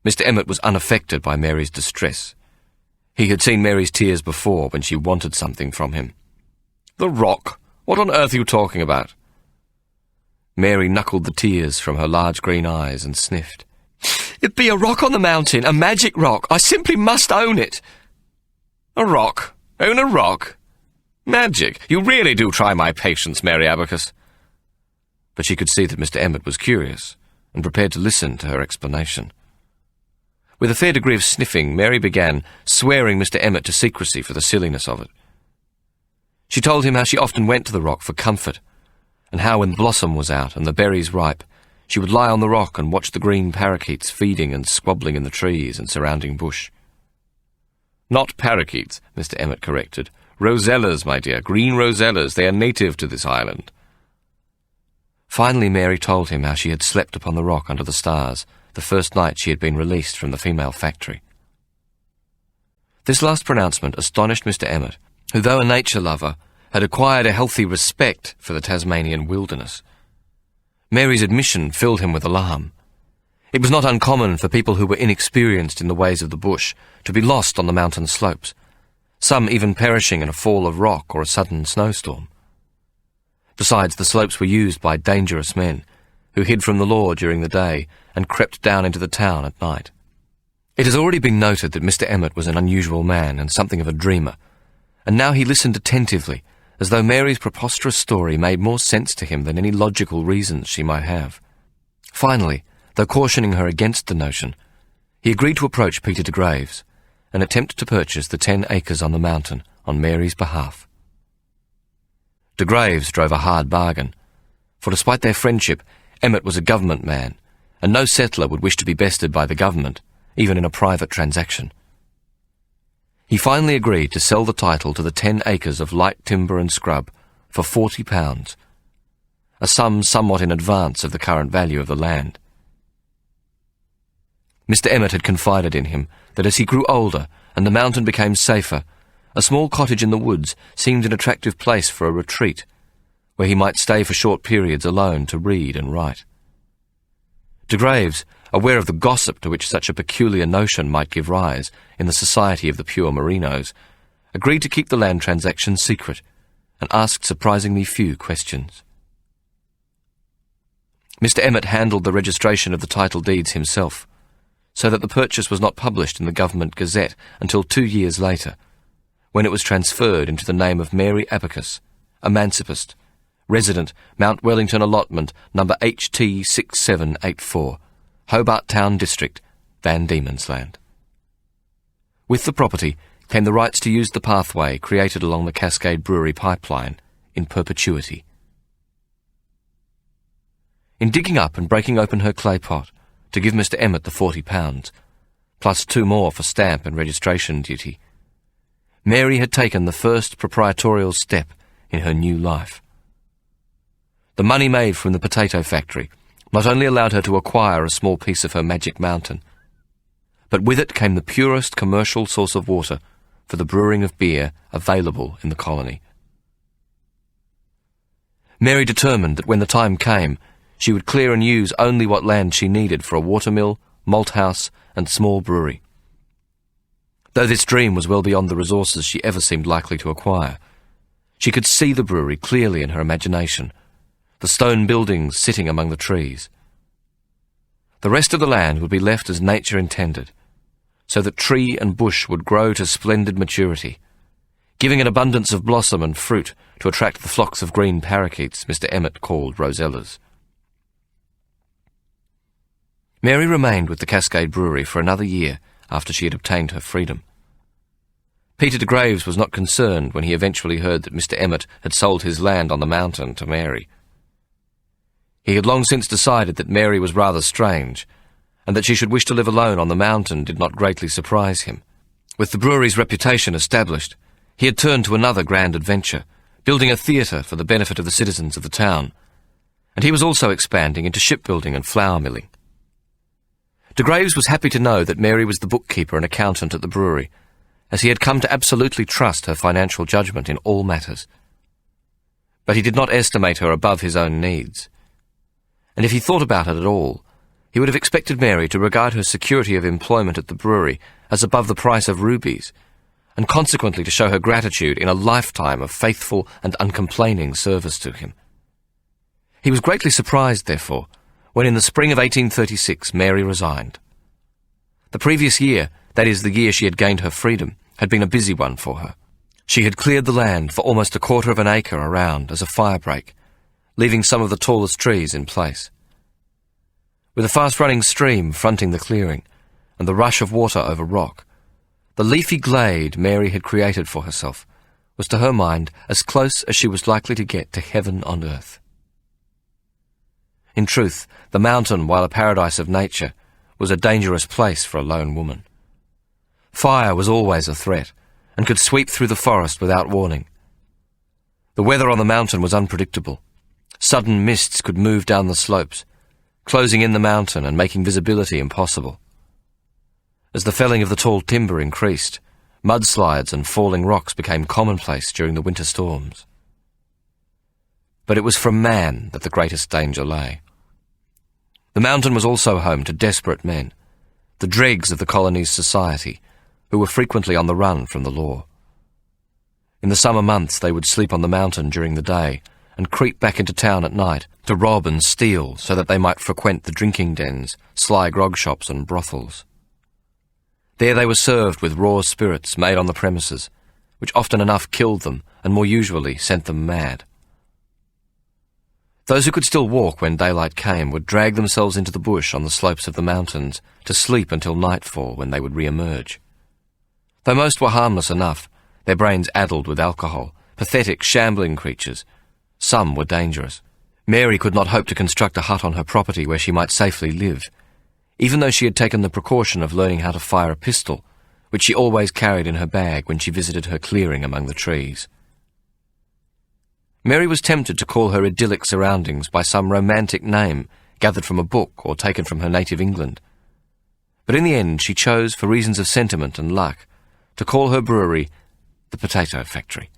Mr. Emmett was unaffected by Mary's distress. He had seen Mary's tears before when she wanted something from him. The rock? What on earth are you talking about? Mary knuckled the tears from her large green eyes and sniffed. It be a rock on the mountain, a magic rock. I simply must own it. A rock? Own a rock? Magic? You really do try my patience, Mary Abacus. But she could see that Mr. Emmett was curious, and prepared to listen to her explanation. With a fair degree of sniffing, Mary began, swearing Mr. Emmett to secrecy for the silliness of it. She told him how she often went to the rock for comfort, and how when blossom was out and the berries ripe, she would lie on the rock and watch the green parakeets feeding and squabbling in the trees and surrounding bush. Not parakeets, Mr. Emmett corrected. Rosellas, my dear, green rosellas. They are native to this island. Finally, Mary told him how she had slept upon the rock under the stars the first night she had been released from the female factory. This last pronouncement astonished Mr. Emmett, who, though a nature lover, had acquired a healthy respect for the Tasmanian wilderness. Mary's admission filled him with alarm. It was not uncommon for people who were inexperienced in the ways of the bush to be lost on the mountain slopes, some even perishing in a fall of rock or a sudden snowstorm. Besides, the slopes were used by dangerous men, who hid from the law during the day and crept down into the town at night. It has already been noted that Mr. Emmett was an unusual man and something of a dreamer, and now he listened attentively, as though Mary's preposterous story made more sense to him than any logical reasons she might have. Finally, though cautioning her against the notion, he agreed to approach Peter de Graves and attempt to purchase the 10 acres on the mountain on Mary's behalf. De Graves drove a hard bargain, for despite their friendship, Emmett was a government man, and no settler would wish to be bested by the government, even in a private transaction. He finally agreed to sell the title to the 10 acres of light timber and scrub for £40, a sum somewhat in advance of the current value of the land. Mr. Emmett had confided in him that as he grew older and the mountain became safer, a small cottage in the woods seemed an attractive place for a retreat, where he might stay for short periods alone to read and write. De Graves, aware of the gossip to which such a peculiar notion might give rise in the society of the pure Merinos, agreed to keep the land transaction secret and asked surprisingly few questions. Mr. Emmett handled the registration of the title deeds himself, so that the purchase was not published in the Government Gazette until 2 years later, when it was transferred into the name of Mary Abacus, emancipist, resident, Mount Wellington Allotment, number HT 6784, Hobart Town District, Van Diemen's Land. With the property came the rights to use the pathway created along the Cascade Brewery pipeline in perpetuity. In digging up and breaking open her clay pot to give Mr. Emmett the £40, plus 2 more for stamp and registration duty, Mary had taken the first proprietorial step in her new life. The money made from the potato factory not only allowed her to acquire a small piece of her magic mountain, but with it came the purest commercial source of water for the brewing of beer available in the colony. Mary determined that when the time came, she would clear and use only what land she needed for a watermill, malt house, and small brewery. Though this dream was well beyond the resources she ever seemed likely to acquire, she could see the brewery clearly in her imagination, the stone buildings sitting among the trees. The rest of the land would be left as nature intended, so that tree and bush would grow to splendid maturity, giving an abundance of blossom and fruit to attract the flocks of green parakeets Mr. Emmett called rosellas. Mary remained with the Cascade Brewery for another year after she had obtained her freedom. Peter de Graves was not concerned when he eventually heard that Mr. Emmett had sold his land on the mountain to Mary. He had long since decided that Mary was rather strange, and that she should wish to live alone on the mountain did not greatly surprise him. With the brewery's reputation established, he had turned to another grand adventure, building a theatre for the benefit of the citizens of the town, and he was also expanding into shipbuilding and flour milling. De Graves was happy to know that Mary was the bookkeeper and accountant at the brewery, as he had come to absolutely trust her financial judgment in all matters. But he did not estimate her above his own needs. And if he thought about it at all, he would have expected Mary to regard her security of employment at the brewery as above the price of rubies, and consequently to show her gratitude in a lifetime of faithful and uncomplaining service to him. He was greatly surprised, therefore, when in the spring of 1836 Mary resigned. The previous year, that is, the year she had gained her freedom, had been a busy one for her. She had cleared the land for almost 1/4 of an acre around as a firebreak, leaving some of the tallest trees in place. With a fast-running stream fronting the clearing, and the rush of water over rock, the leafy glade Mary had created for herself was to her mind as close as she was likely to get to heaven on earth. In truth, the mountain, while a paradise of nature, was a dangerous place for a lone woman. Fire was always a threat, and could sweep through the forest without warning. The weather on the mountain was unpredictable. Sudden mists could move down the slopes, closing in the mountain and making visibility impossible. As the felling of the tall timber increased, Mudslides and falling rocks became commonplace during the winter storms. But it was from man that the greatest danger lay. The mountain was also home to desperate men, the dregs of the colony's society, who were frequently on the run from the law. In the summer months they would sleep on the mountain during the day and creep back into town at night to rob and steal so that they might frequent the drinking dens, sly grog shops and brothels. There they were served with raw spirits made on the premises, which often enough killed them and more usually sent them mad. Those who could still walk when daylight came would drag themselves into the bush on the slopes of the mountains to sleep until nightfall, when they would re-emerge. Though most were harmless enough, their brains addled with alcohol, pathetic, shambling creatures, some were dangerous. Mary could not hope to construct a hut on her property where she might safely live, even though she had taken the precaution of learning how to fire a pistol, which she always carried in her bag when she visited her clearing among the trees. Mary was tempted to call her idyllic surroundings by some romantic name gathered from a book or taken from her native England. But in the end she chose, for reasons of sentiment and luck, to call her brewery the Potato Factory.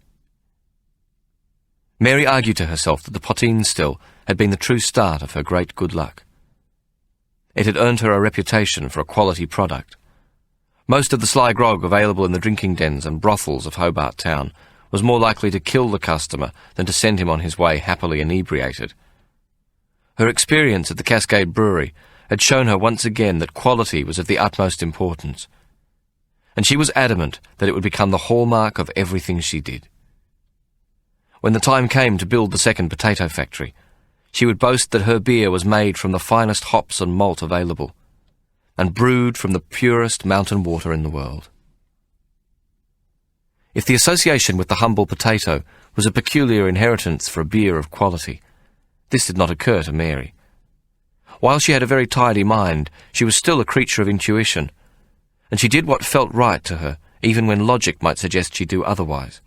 Mary argued to herself that the poteen still had been the true start of her great good luck. It had earned her a reputation for a quality product. Most of the sly grog available in the drinking dens and brothels of Hobart Town was more likely to kill the customer than to send him on his way happily inebriated. Her experience at the Cascade Brewery had shown her once again that quality was of the utmost importance, and she was adamant that it would become the hallmark of everything she did. When the time came to build the second potato factory, she would boast that her beer was made from the finest hops and malt available, and brewed from the purest mountain water in the world. If the association with the humble potato was a peculiar inheritance for a beer of quality, this did not occur to Mary. While she had a very tidy mind, she was still a creature of intuition, and she did what felt right to her, even when logic might suggest she do otherwise.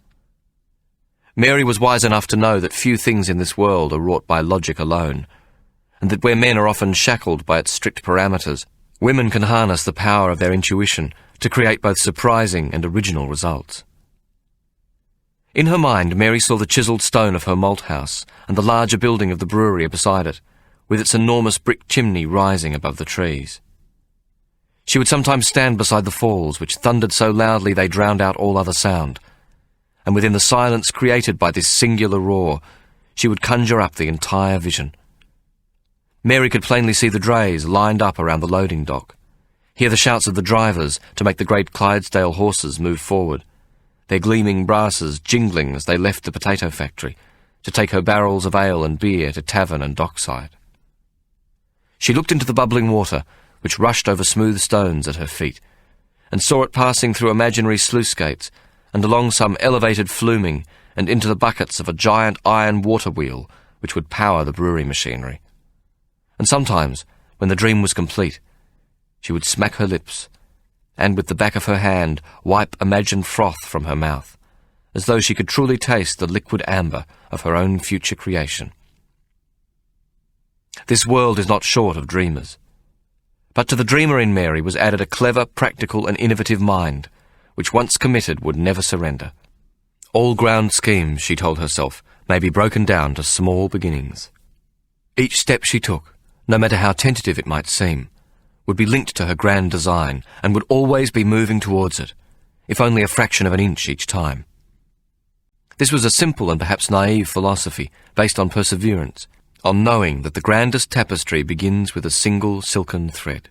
Mary was wise enough to know that few things in this world are wrought by logic alone, and that where men are often shackled by its strict parameters, women can harness the power of their intuition to create both surprising and original results. In her mind, Mary saw the chiselled stone of her malt house and the larger building of the brewery beside it, with its enormous brick chimney rising above the trees. She would sometimes stand beside the falls, which thundered so loudly they drowned out all other sound, and within the silence created by this singular roar, she would conjure up the entire vision. Mary could plainly see the drays lined up around the loading dock, hear the shouts of the drivers to make the great Clydesdale horses move forward, their gleaming brasses jingling as they left the potato factory to take her barrels of ale and beer to tavern and dockside. She looked into the bubbling water, which rushed over smooth stones at her feet, and saw it passing through imaginary sluice gates and along some elevated fluming and into the buckets of a giant iron water wheel which would power the brewery machinery. And sometimes, when the dream was complete, she would smack her lips and with the back of her hand wipe imagined froth from her mouth, as though she could truly taste the liquid amber of her own future creation. This world is not short of dreamers. But to the dreamer in Mary was added a clever, practical and innovative mind, which once committed would never surrender. All grand schemes, she told herself, may be broken down to small beginnings. Each step she took, no matter how tentative it might seem, would be linked to her grand design and would always be moving towards it, if only a fraction of an inch each time. This was a simple and perhaps naive philosophy based on perseverance, on knowing that the grandest tapestry begins with a single silken thread.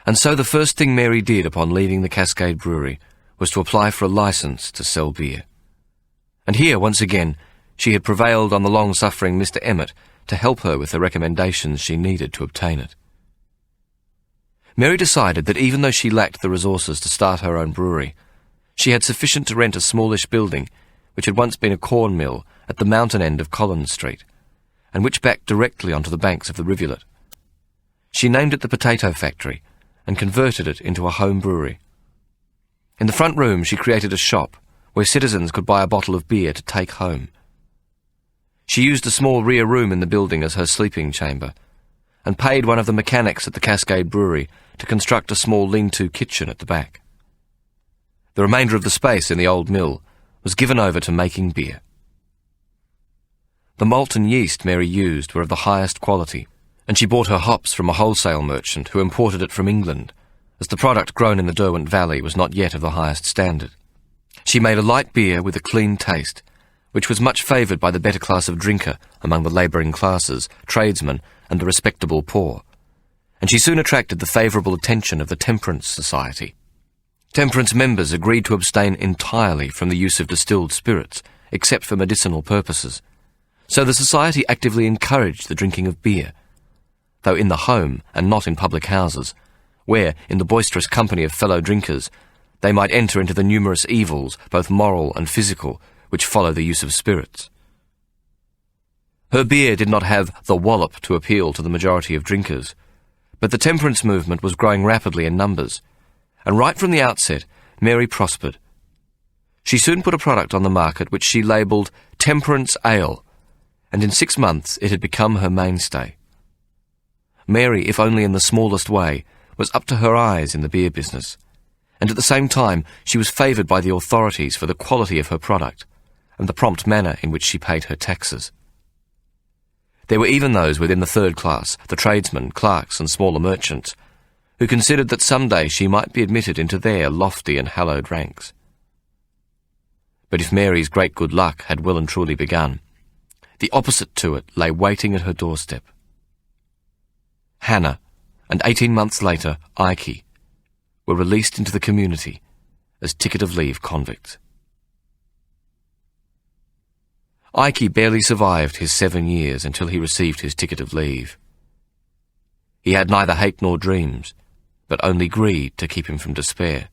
And so the first thing Mary did upon leaving the Cascade Brewery was to apply for a license to sell beer. And here, once again, she had prevailed on the long-suffering Mr. Emmett to help her with the recommendations she needed to obtain it. Mary decided that even though she lacked the resources to start her own brewery, she had sufficient to rent a smallish building which had once been a corn mill at the mountain end of Collins Street, and which backed directly onto the banks of the rivulet. She named it the Potato Factory and converted it into a home brewery. In the front room she created a shop where citizens could buy a bottle of beer to take home. She used a small rear room in the building as her sleeping chamber, and paid one of the mechanics at the Cascade Brewery to construct a small lean-to kitchen at the back. The remainder of the space in the old mill was given over to making beer. The malt and yeast Mary used were of the highest quality, and she bought her hops from a wholesale merchant who imported it from England, as the product grown in the Derwent Valley was not yet of the highest standard. She made a light beer with a clean taste, which was much favoured by the better class of drinker among the labouring classes, tradesmen, and the respectable poor, and she soon attracted the favourable attention of the Temperance Society. Temperance members agreed to abstain entirely from the use of distilled spirits, except for medicinal purposes, so the society actively encouraged the drinking of beer, though in the home and not in public houses, where, in the boisterous company of fellow drinkers, they might enter into the numerous evils, both moral and physical, which follow the use of spirits. Her beer did not have the wallop to appeal to the majority of drinkers, but the temperance movement was growing rapidly in numbers, and right from the outset, Mary prospered. She soon put a product on the market which she labelled Temperance Ale, and in 6 months it had become her mainstay. Mary, if only in the smallest way, was up to her eyes in the beer business, and at the same time she was favoured by the authorities for the quality of her product and the prompt manner in which she paid her taxes. There were even those within the third class, the tradesmen, clerks and smaller merchants, who considered that some day she might be admitted into their lofty and hallowed ranks. But if Mary's great good luck had well and truly begun, the opposite to it lay waiting at her doorstep. Hannah, and 18 months later, Ike, were released into the community as ticket-of-leave convicts. Ike barely survived his 7 years until he received his ticket of leave. He had neither hate nor dreams, but only greed to keep him from despair.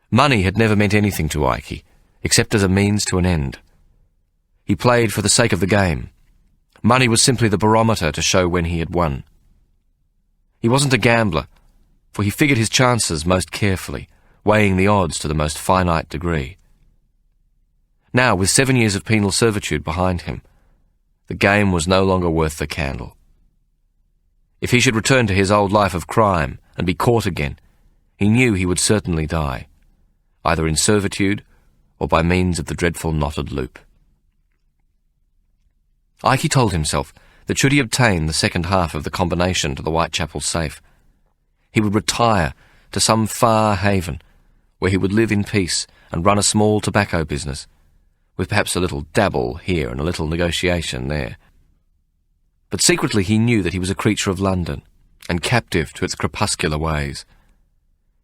Money had never meant anything to Ike, except as a means to an end. He played for the sake of the game. Money was simply the barometer to show when he had won. He wasn't a gambler, for he figured his chances most carefully, weighing the odds to the most finite degree. Now, with 7 years of penal servitude behind him, the game was no longer worth the candle. If he should return to his old life of crime and be caught again, he knew he would certainly die, either in servitude or by means of the dreadful knotted loop. Ike told himself that should he obtain the second half of the combination to the Whitechapel safe, he would retire to some far haven where he would live in peace and run a small tobacco business, with perhaps a little dabble here and a little negotiation there. But secretly he knew that he was a creature of London, and captive to its crepuscular ways.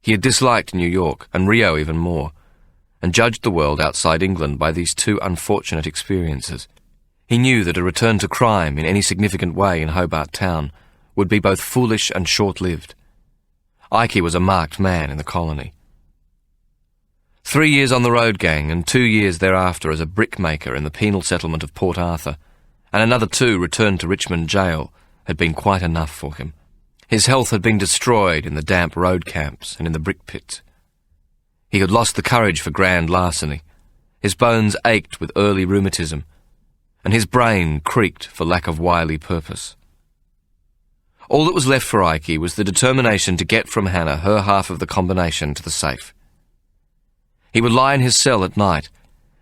He had disliked New York, and Rio even more, and judged the world outside England by these two unfortunate experiences. He knew that a return to crime in any significant way in Hobart Town would be both foolish and short-lived. Ike was a marked man in the colony. 3 years on the road gang and 2 years thereafter as a brickmaker in the penal settlement of Port Arthur, and another 2 returned to Richmond Jail, had been quite enough for him. His health had been destroyed in the damp road camps and in the brick pits. He had lost the courage for grand larceny. His bones ached with early rheumatism, and his brain creaked for lack of wily purpose. All that was left for Ike was the determination to get from Hannah her half of the combination to the safe. He would lie in his cell at night,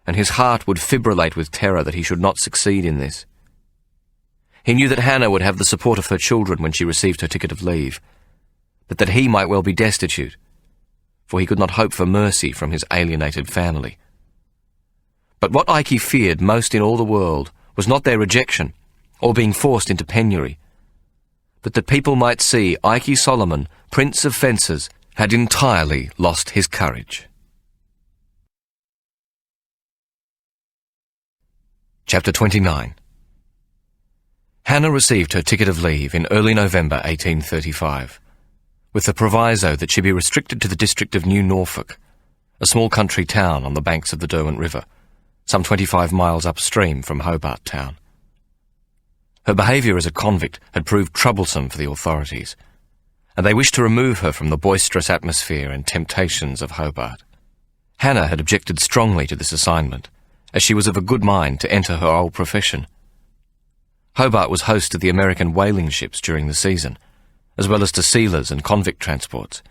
and his heart would fibrillate with terror that he should not succeed in this. He knew that Hannah would have the support of her children when she received her ticket of leave, but that he might well be destitute, for he could not hope for mercy from his alienated family. But what Ike feared most in all the world was not their rejection, or being forced into penury, but that people might see Ike Solomon, Prince of Fencers, had entirely lost his courage. Chapter 29. Hannah received her ticket of leave in early November 1835, with the proviso that she be restricted to the district of New Norfolk, a small country town on the banks of the Derwent River, some 25 miles upstream from Hobart Town. Her behaviour as a convict had proved troublesome for the authorities, and they wished to remove her from the boisterous atmosphere and temptations of Hobart. Hannah had objected strongly to this assignment, as she was of a good mind to enter her old profession. Hobart was host to the American whaling ships during the season, as well as to sealers and convict transports,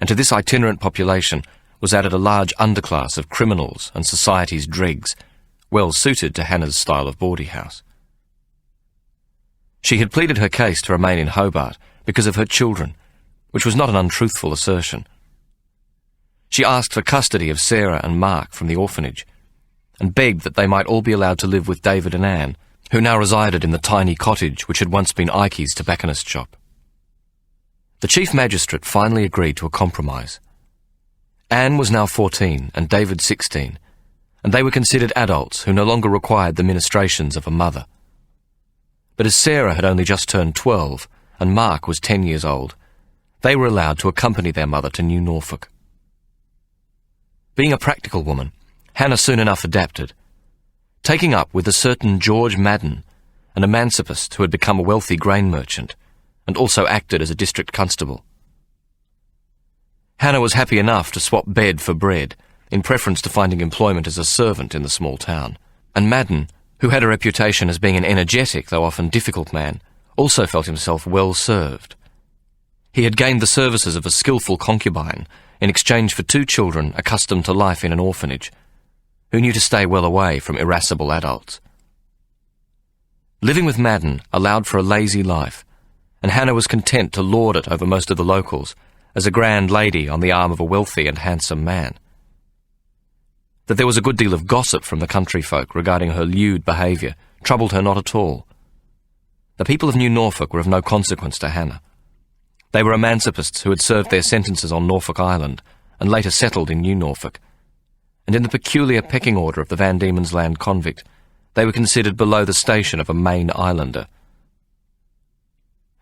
and to this itinerant population was added a large underclass of criminals and society's dregs, well suited to Hannah's style of bawdy house. She had pleaded her case to remain in Hobart because of her children, which was not an untruthful assertion. She asked for custody of Sarah and Mark from the orphanage, and begged that they might all be allowed to live with David and Anne, who now resided in the tiny cottage which had once been Ikey's tobacconist shop. The chief magistrate finally agreed to a compromise. Anne was now 14 and David 16, and they were considered adults who no longer required the ministrations of a mother. But as Sarah had only just turned 12 and Mark was 10 years old, they were allowed to accompany their mother to New Norfolk. Being a practical woman, Hannah soon enough adapted, taking up with a certain George Madden, an emancipist who had become a wealthy grain merchant and also acted as a district constable. Hannah was happy enough to swap bed for bread in preference to finding employment as a servant in the small town, and Madden, who had a reputation as being an energetic though often difficult man, also felt himself well served. He had gained the services of a skillful concubine in exchange for 2 children accustomed to life in an orphanage, who knew to stay well away from irascible adults. Living with Madden allowed for a lazy life, and Hannah was content to lord it over most of the locals as a grand lady on the arm of a wealthy and handsome man. That there was a good deal of gossip from the country folk regarding her lewd behaviour troubled her not at all. The people of New Norfolk were of no consequence to Hannah. They were emancipists who had served their sentences on Norfolk Island and later settled in New Norfolk, and in the peculiar pecking order of the Van Diemen's Land convict, they were considered below the station of a Main Islander.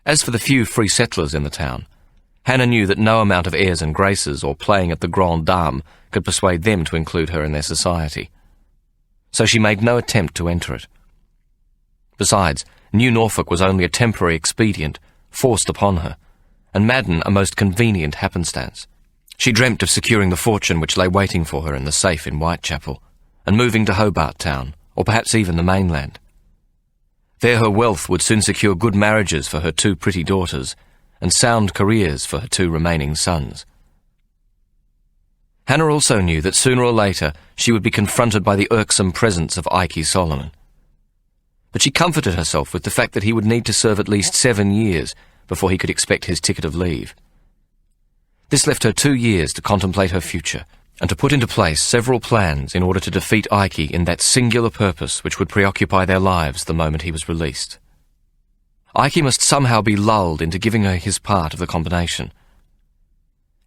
As for the few free settlers in the town, Hannah knew that no amount of airs and graces or playing at the grande dame could persuade them to include her in their society. So she made no attempt to enter it. Besides, New Norfolk was only a temporary expedient forced upon her, and Madden a most convenient happenstance. She dreamt of securing the fortune which lay waiting for her in the safe in Whitechapel, and moving to Hobart Town, or perhaps even the mainland. There her wealth would soon secure good marriages for her 2 pretty daughters, and sound careers for her 2 remaining sons. Hannah also knew that sooner or later she would be confronted by the irksome presence of Ikey Solomon. But she comforted herself with the fact that he would need to serve at least 7 years before he could expect his ticket of leave. This left her 2 years to contemplate her future, and to put into place several plans in order to defeat Ikey in that singular purpose which would preoccupy their lives the moment he was released. Ikey must somehow be lulled into giving her his part of the combination.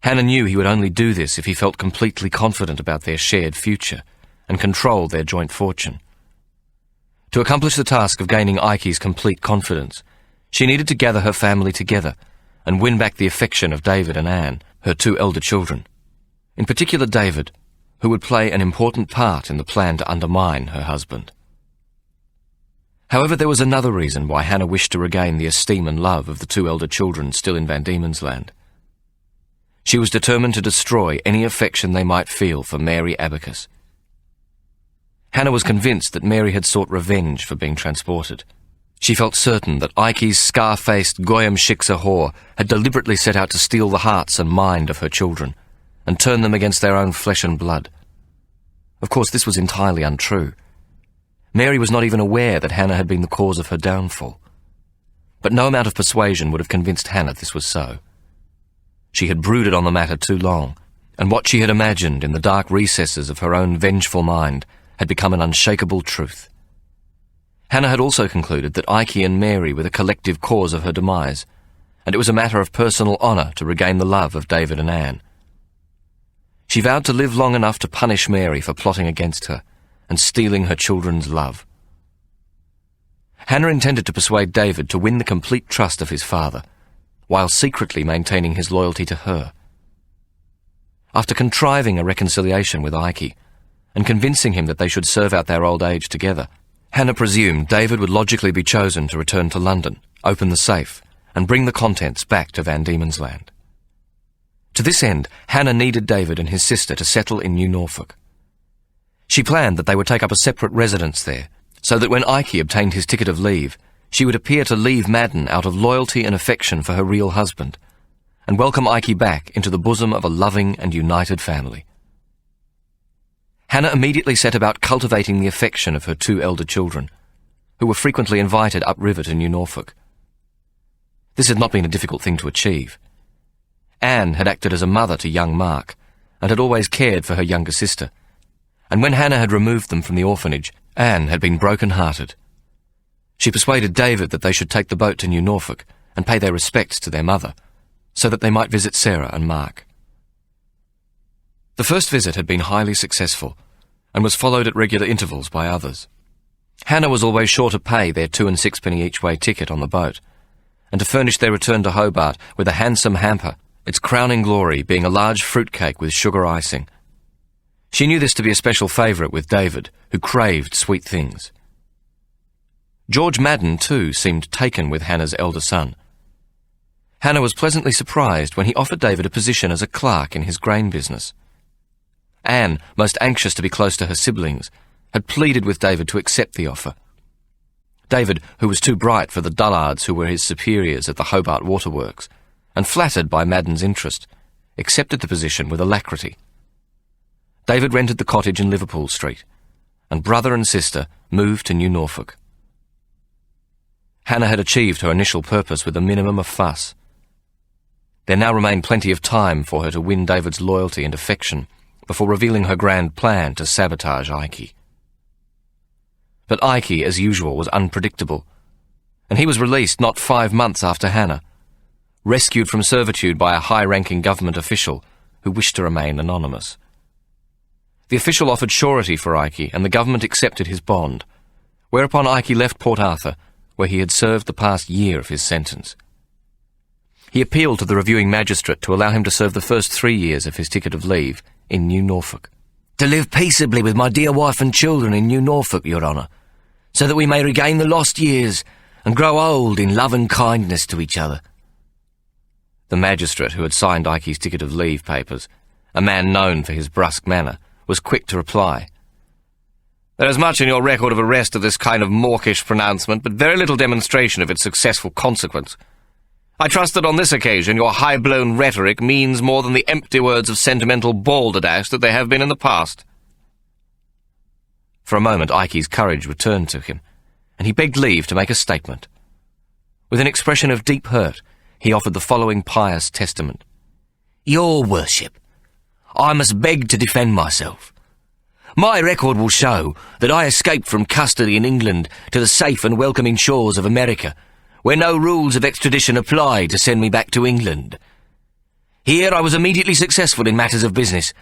Hannah knew he would only do this if he felt completely confident about their shared future and controlled their joint fortune. To accomplish the task of gaining Ikey's complete confidence, she needed to gather her family together and win back the affection of David and Anne, her 2 elder children, in particular David, who would play an important part in the plan to undermine her husband. However, there was another reason why Hannah wished to regain the esteem and love of the 2 elder children still in Van Diemen's Land. She was determined to destroy any affection they might feel for Mary Abacus. Hannah was convinced that Mary had sought revenge for being transported. She felt certain that Ikey's scar-faced Goyim Shiksa whore had deliberately set out to steal the hearts and mind of her children and turn them against their own flesh and blood. Of course, this was entirely untrue. Mary was not even aware that Hannah had been the cause of her downfall. But no amount of persuasion would have convinced Hannah this was so. She had brooded on the matter too long, and what she had imagined in the dark recesses of her own vengeful mind had become an unshakable truth. Hannah had also concluded that Ikey and Mary were the collective cause of her demise, and it was a matter of personal honour to regain the love of David and Anne. She vowed to live long enough to punish Mary for plotting against her and stealing her children's love. Hannah intended to persuade David to win the complete trust of his father, while secretly maintaining his loyalty to her. After contriving a reconciliation with Ikey, and convincing him that they should serve out their old age together, Hannah presumed David would logically be chosen to return to London, open the safe, and bring the contents back to Van Diemen's Land. To this end, Hannah needed David and his sister to settle in New Norfolk. She planned that they would take up a separate residence there, so that when Ikey obtained his ticket of leave, she would appear to leave Madden out of loyalty and affection for her real husband, and welcome Ike back into the bosom of a loving and united family. Hannah immediately set about cultivating the affection of her 2 elder children, who were frequently invited upriver to New Norfolk. This had not been a difficult thing to achieve. Anne had acted as a mother to young Mark, and had always cared for her younger sister, and when Hannah had removed them from the orphanage, Anne had been broken-hearted. She persuaded David that they should take the boat to New Norfolk and pay their respects to their mother, so that they might visit Sarah and Mark. The first visit had been highly successful, and was followed at regular intervals by others. Hannah was always sure to pay their 2 and 6 each way ticket on the boat, and to furnish their return to Hobart with a handsome hamper, its crowning glory being a large fruitcake with sugar icing. She knew this to be a special favourite with David, who craved sweet things. George Madden, too, seemed taken with Hannah's elder son. Hannah was pleasantly surprised when he offered David a position as a clerk in his grain business. Anne, most anxious to be close to her siblings, had pleaded with David to accept the offer. David, who was too bright for the dullards who were his superiors at the Hobart Waterworks, and flattered by Madden's interest, accepted the position with alacrity. David rented the cottage in Liverpool Street, and brother and sister moved to New Norfolk. Hannah had achieved her initial purpose with a minimum of fuss. There now remained plenty of time for her to win David's loyalty and affection before revealing her grand plan to sabotage Ike. But Ike, as usual, was unpredictable, and he was released not 5 months after Hannah, rescued from servitude by a high-ranking government official who wished to remain anonymous. The official offered surety for Ike, and the government accepted his bond, whereupon Ike left Port Arthur, where he had served the past year of his sentence. He appealed to the reviewing magistrate to allow him to serve the first 3 years of his ticket of leave in New Norfolk. To live peaceably with my dear wife and children in New Norfolk, Your Honour, so that we may regain the lost years and grow old in love and kindness to each other. The magistrate who had signed Ike's ticket of leave papers, a man known for his brusque manner, was quick to reply. There is much in your record of arrest of this kind of mawkish pronouncement, but very little demonstration of its successful consequence. I trust that on this occasion your high-blown rhetoric means more than the empty words of sentimental balderdash that they have been in the past. For a moment Ike's courage returned to him, and he begged leave to make a statement. With an expression of deep hurt, he offered the following pious testament. Your Worship, I must beg to defend myself. My record will show that I escaped from custody in England to the safe and welcoming shores of America, where no rules of extradition apply to send me back to England. Here I was immediately successful in matters of business,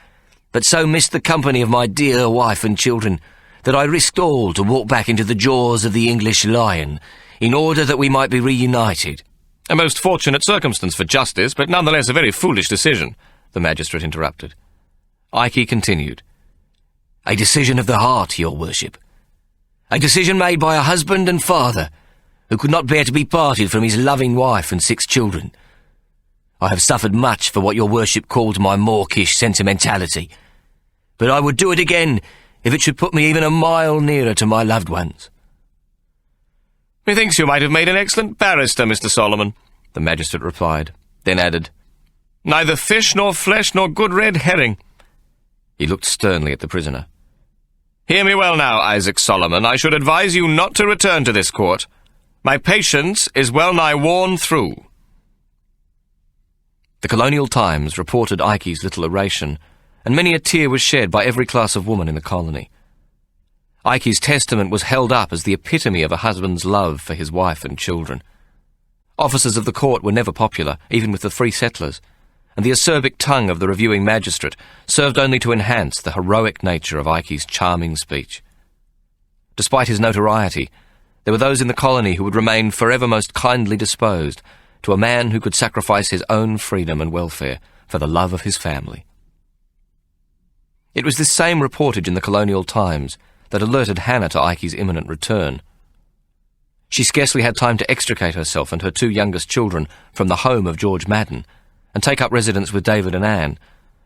but so missed the company of my dear wife and children that I risked all to walk back into the jaws of the English lion, in order that we might be reunited. A most fortunate circumstance for justice, but nonetheless a very foolish decision, the magistrate interrupted. Ike continued. A decision of the heart, Your Worship. A decision made by a husband and father, who could not bear to be parted from his loving wife and 6 children. I have suffered much for what Your Worship called my mawkish sentimentality, but I would do it again if it should put me even a mile nearer to my loved ones. Methinks you might have made an excellent barrister, Mr. Solomon, the magistrate replied, then added, Neither fish nor flesh nor good red herring. He looked sternly at the prisoner. Hear me well now, Isaac Solomon. I should advise you not to return to this court. My patience is well nigh worn through. The Colonial Times reported Ike's little oration, and many a tear was shed by every class of woman in the colony. Ike's testament was held up as the epitome of a husband's love for his wife and children. Officers of the court were never popular, even with the free settlers, and the acerbic tongue of the reviewing magistrate served only to enhance the heroic nature of Ike's charming speech. Despite his notoriety, there were those in the colony who would remain forever most kindly disposed to a man who could sacrifice his own freedom and welfare for the love of his family. It was this same reportage in the Colonial Times that alerted Hannah to Ike's imminent return. She scarcely had time to extricate herself and her 2 youngest children from the home of George Madden and take up residence with David and Anne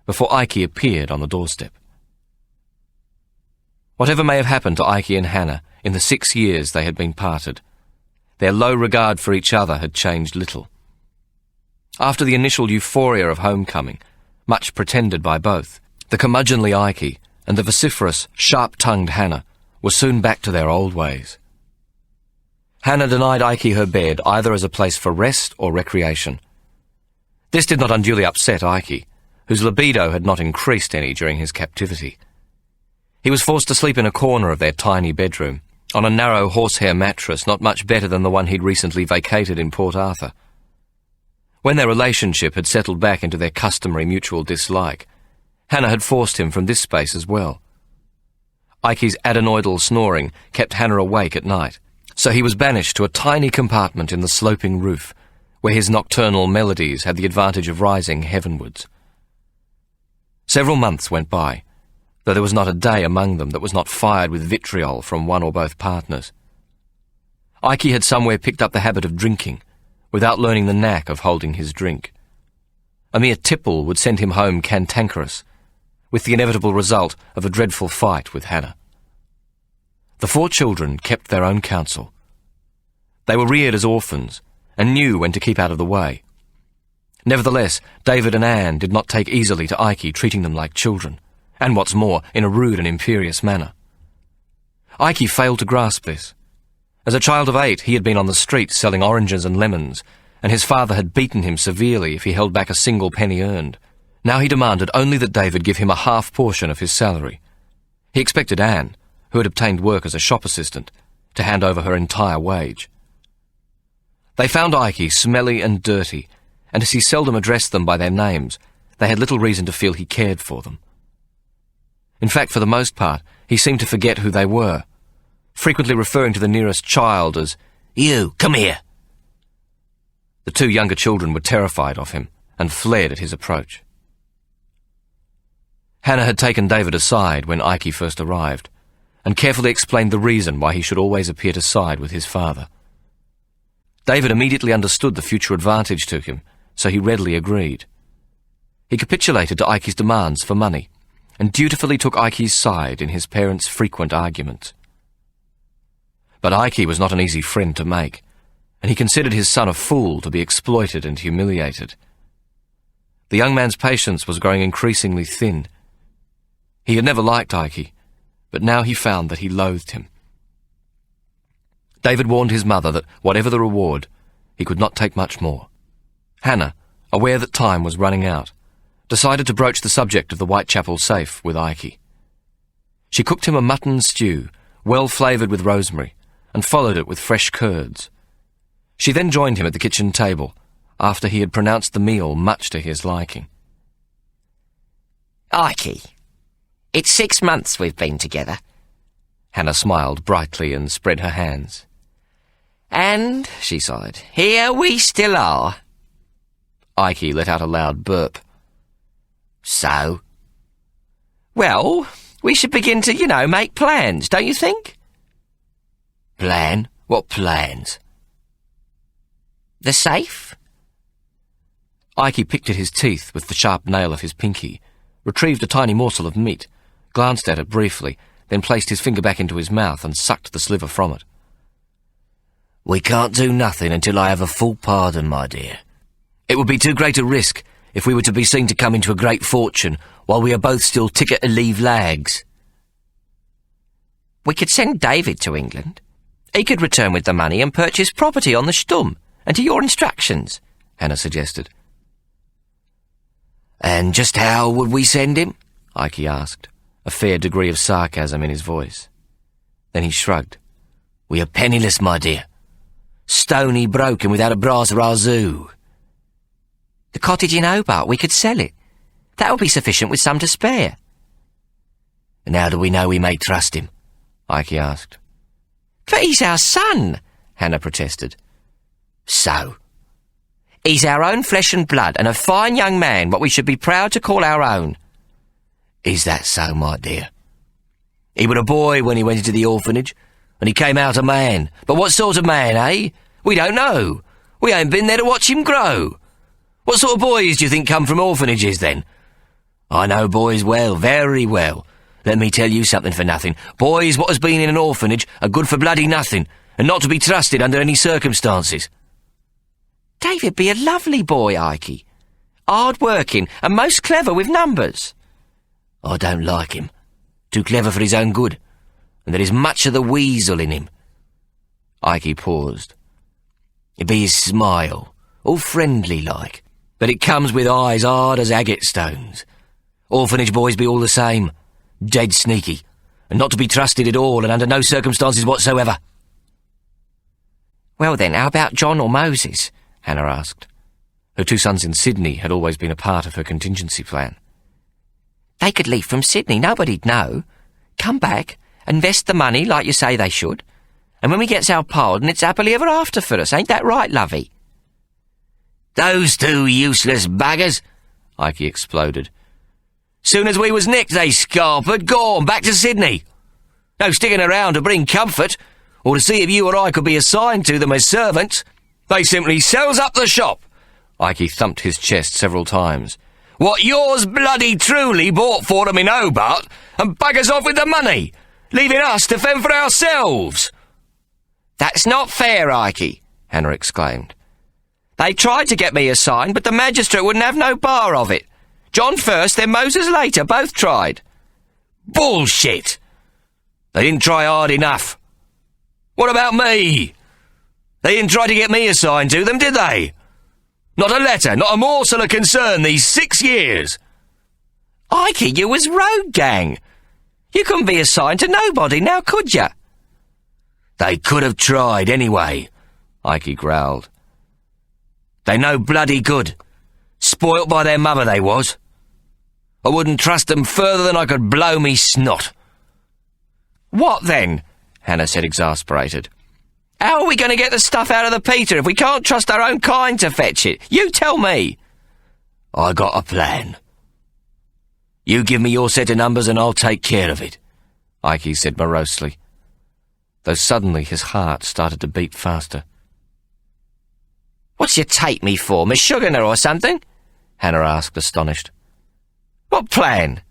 before Ike appeared on the doorstep. Whatever may have happened to Ike and Hannah in the 6 years they had been parted, their low regard for each other had changed little. After the initial euphoria of homecoming, much pretended by both, the curmudgeonly Ike and the vociferous, sharp-tongued Hannah were soon back to their old ways. Hannah denied Ike her bed either as a place for rest or recreation. This did not unduly upset Ike, whose libido had not increased any during his captivity. He was forced to sleep in a corner of their tiny bedroom, on a narrow horsehair mattress not much better than the one he'd recently vacated in Port Arthur. When their relationship had settled back into their customary mutual dislike, Hannah had forced him from this space as well. Ike's adenoidal snoring kept Hannah awake at night, so he was banished to a tiny compartment in the sloping roof, where his nocturnal melodies had the advantage of rising heavenwards. Several months went by, though there was not a day among them that was not fired with vitriol from one or both partners. Ike had somewhere picked up the habit of drinking, without learning the knack of holding his drink. A mere tipple would send him home cantankerous, with the inevitable result of a dreadful fight with Hannah. The 4 children kept their own counsel. They were reared as orphans, and knew when to keep out of the way. Nevertheless, David and Anne did not take easily to Ike treating them like children, and what's more, in a rude and imperious manner. Ike failed to grasp this. As a child of 8, he had been on the streets selling oranges and lemons, and his father had beaten him severely if he held back a single penny earned. Now he demanded only that David give him a half portion of his salary. He expected Anne, who had obtained work as a shop assistant, to hand over her entire wage. They found Ike smelly and dirty, and as he seldom addressed them by their names, they had little reason to feel he cared for them. In fact, for the most part, he seemed to forget who they were, frequently referring to the nearest child as, "You, come here." The 2 younger children were terrified of him and fled at his approach. Hannah had taken David aside when Ike first arrived, and carefully explained the reason why he should always appear to side with his father. David immediately understood the future advantage to him, so he readily agreed. He capitulated to Ike's demands for money, and dutifully took Ike's side in his parents' frequent arguments. But Ike was not an easy friend to make, and he considered his son a fool to be exploited and humiliated. The young man's patience was growing increasingly thin. He had never liked Ike, but now he found that he loathed him. David warned his mother that, whatever the reward, he could not take much more. Hannah, aware that time was running out, decided to broach the subject of the Whitechapel safe with Ike. She cooked him a mutton stew, well flavoured with rosemary, and followed it with fresh curds. She then joined him at the kitchen table, after he had pronounced the meal much to his liking. "Ike, it's 6 months we've been together." Hannah smiled brightly and spread her hands. "And," she sighed, "here we still are." Ike let out a loud burp. "So?" "Well, we should begin to, make plans, don't you think?" "Plan? What plans?" "The safe?" Ike picked at his teeth with the sharp nail of his pinky, retrieved a tiny morsel of meat, glanced at it briefly, then placed his finger back into his mouth and sucked the sliver from it. "We can't do nothing until I have a full pardon, my dear. It would be too great a risk if we were to be seen to come into a great fortune while we are both still ticket-to-leave lags." "We could send David to England. He could return with the money and purchase property on the Stum, and to your instructions," Hannah suggested. "And just how would we send him?" Ike asked, a fair degree of sarcasm in his voice. Then he shrugged. "We are penniless, my dear. Stony broke and without a brass razoo." "The cottage in Hobart, we could sell it. That would be sufficient with some to spare." "And how do we know we may trust him?" Ike asked. "But he's our son," Hannah protested. "So?" "He's our own flesh and blood, and a fine young man, what we should be proud to call our own." "Is that so, my dear? He was a boy when he went into the orphanage, and he came out a man. But what sort of man, eh? We don't know. We ain't been there to watch him grow. What sort of boys do you think come from orphanages, then? I know boys well, very well. Let me tell you something for nothing. Boys what has been in an orphanage are good for bloody nothing, and not to be trusted under any circumstances." David be a lovely boy, Ikey. Hard-working and most clever with numbers. I don't like him. Too clever for his own good, and there is much of the weasel in him. Ikey paused. It be his smile, all friendly-like, but it comes with eyes hard as agate stones. Orphanage boys be all the same, dead sneaky, and not to be trusted at all and under no circumstances whatsoever. Well then, how about John or Moses? Hannah asked. Her 2 sons in Sydney had always been a part of her contingency plan. They could leave from Sydney, nobody'd know. Come back, invest the money like you say they should, and when we gets our pardon, it's happily ever after for us, ain't that right, lovey? Those 2 useless baggers, Ikey exploded. Soon as we was nicked, they scarpered, gone, back to Sydney. No sticking around to bring comfort, or to see if you or I could be assigned to them as servants. They simply sells up the shop. Ikey thumped his chest several times. What yours bloody truly bought for them in Hobart, and buggers off with the money, leaving us to fend for ourselves. That's not fair, Ikey, Hannah exclaimed. They tried to get me assigned, but the magistrate wouldn't have no bar of it. John first, then Moses later, both tried. Bullshit! They didn't try hard enough. What about me? They didn't try to get me assigned to them, did they? Not a letter, not a morsel of concern these 6 years. Ikey, you was road gang. You couldn't be assigned to nobody, now could you? They could have tried anyway, Ikey growled. They no bloody good. Spoilt by their mother they was. I wouldn't trust them further than I could blow me snot. What then? Hannah said, exasperated. How are we going to get the stuff out of the Peter if we can't trust our own kind to fetch it? You tell me. I got a plan. You give me your set of numbers and I'll take care of it, Ikey said morosely, though suddenly his heart started to beat faster. What's you take me for, Miss Sugarner or something? Hannah asked, astonished. What plan?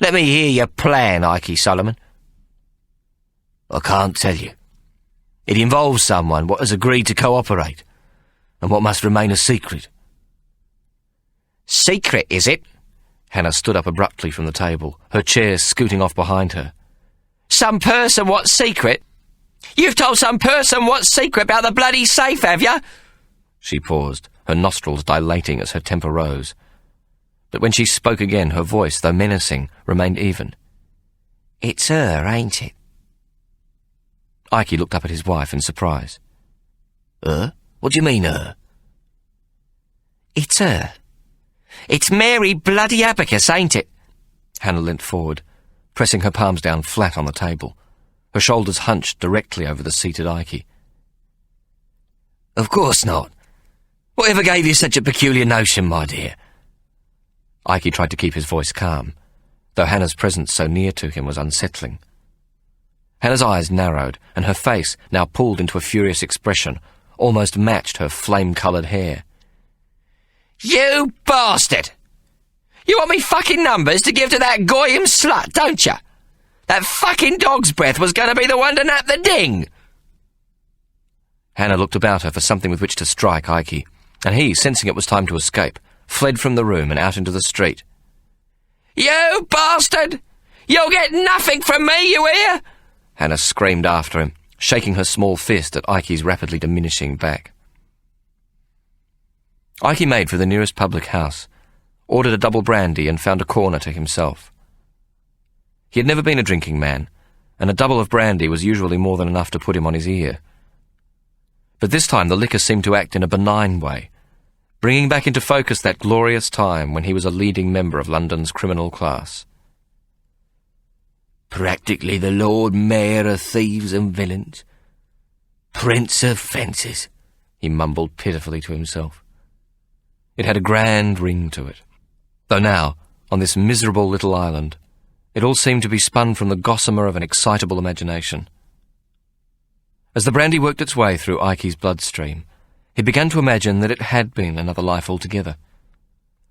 Let me hear your plan, Ikey Solomon. I can't tell you. It involves someone what has agreed to cooperate, and what must remain a secret. Secret, is it? Hannah stood up abruptly from the table, her chair scooting off behind her. Some person what's secret? You've told some person what's secret about the bloody safe, have you? She paused, her nostrils dilating as her temper rose. But when she spoke again, her voice, though menacing, remained even. It's her, ain't it? Ikey looked up at his wife in surprise. Her? What do you mean, her? It's her. It's Mary bloody Abacus, ain't it? Hannah leant forward, pressing her palms down flat on the table, her shoulders hunched directly over the seated Ikey. Of course not. Whatever gave you such a peculiar notion, my dear? Ikey tried to keep his voice calm, though Hannah's presence so near to him was unsettling. Hannah's eyes narrowed, and her face, now pulled into a furious expression, almost matched her flame-coloured hair. You bastard! You want me fucking numbers to give to that goyim slut, don't you? That fucking dog's breath was going to be the one to nap the ding! Hannah looked about her for something with which to strike Ikey, and he, sensing it was time to escape, fled from the room and out into the street. You bastard! You'll get nothing from me, you hear? Hannah screamed after him, shaking her small fist at Ikey's rapidly diminishing back. Ikey made for the nearest public house, ordered a double brandy and found a corner to himself. He had never been a drinking man, and a double of brandy was usually more than enough to put him on his ear. But this time the liquor seemed to act in a benign way, bringing back into focus that glorious time when he was a leading member of London's criminal class. Practically the Lord Mayor of thieves and villains. Prince of fences, he mumbled pitifully to himself. It had a grand ring to it, though now, on this miserable little island, it all seemed to be spun from the gossamer of an excitable imagination. As the brandy worked its way through Ikey's bloodstream, he began to imagine that it had been another life altogether.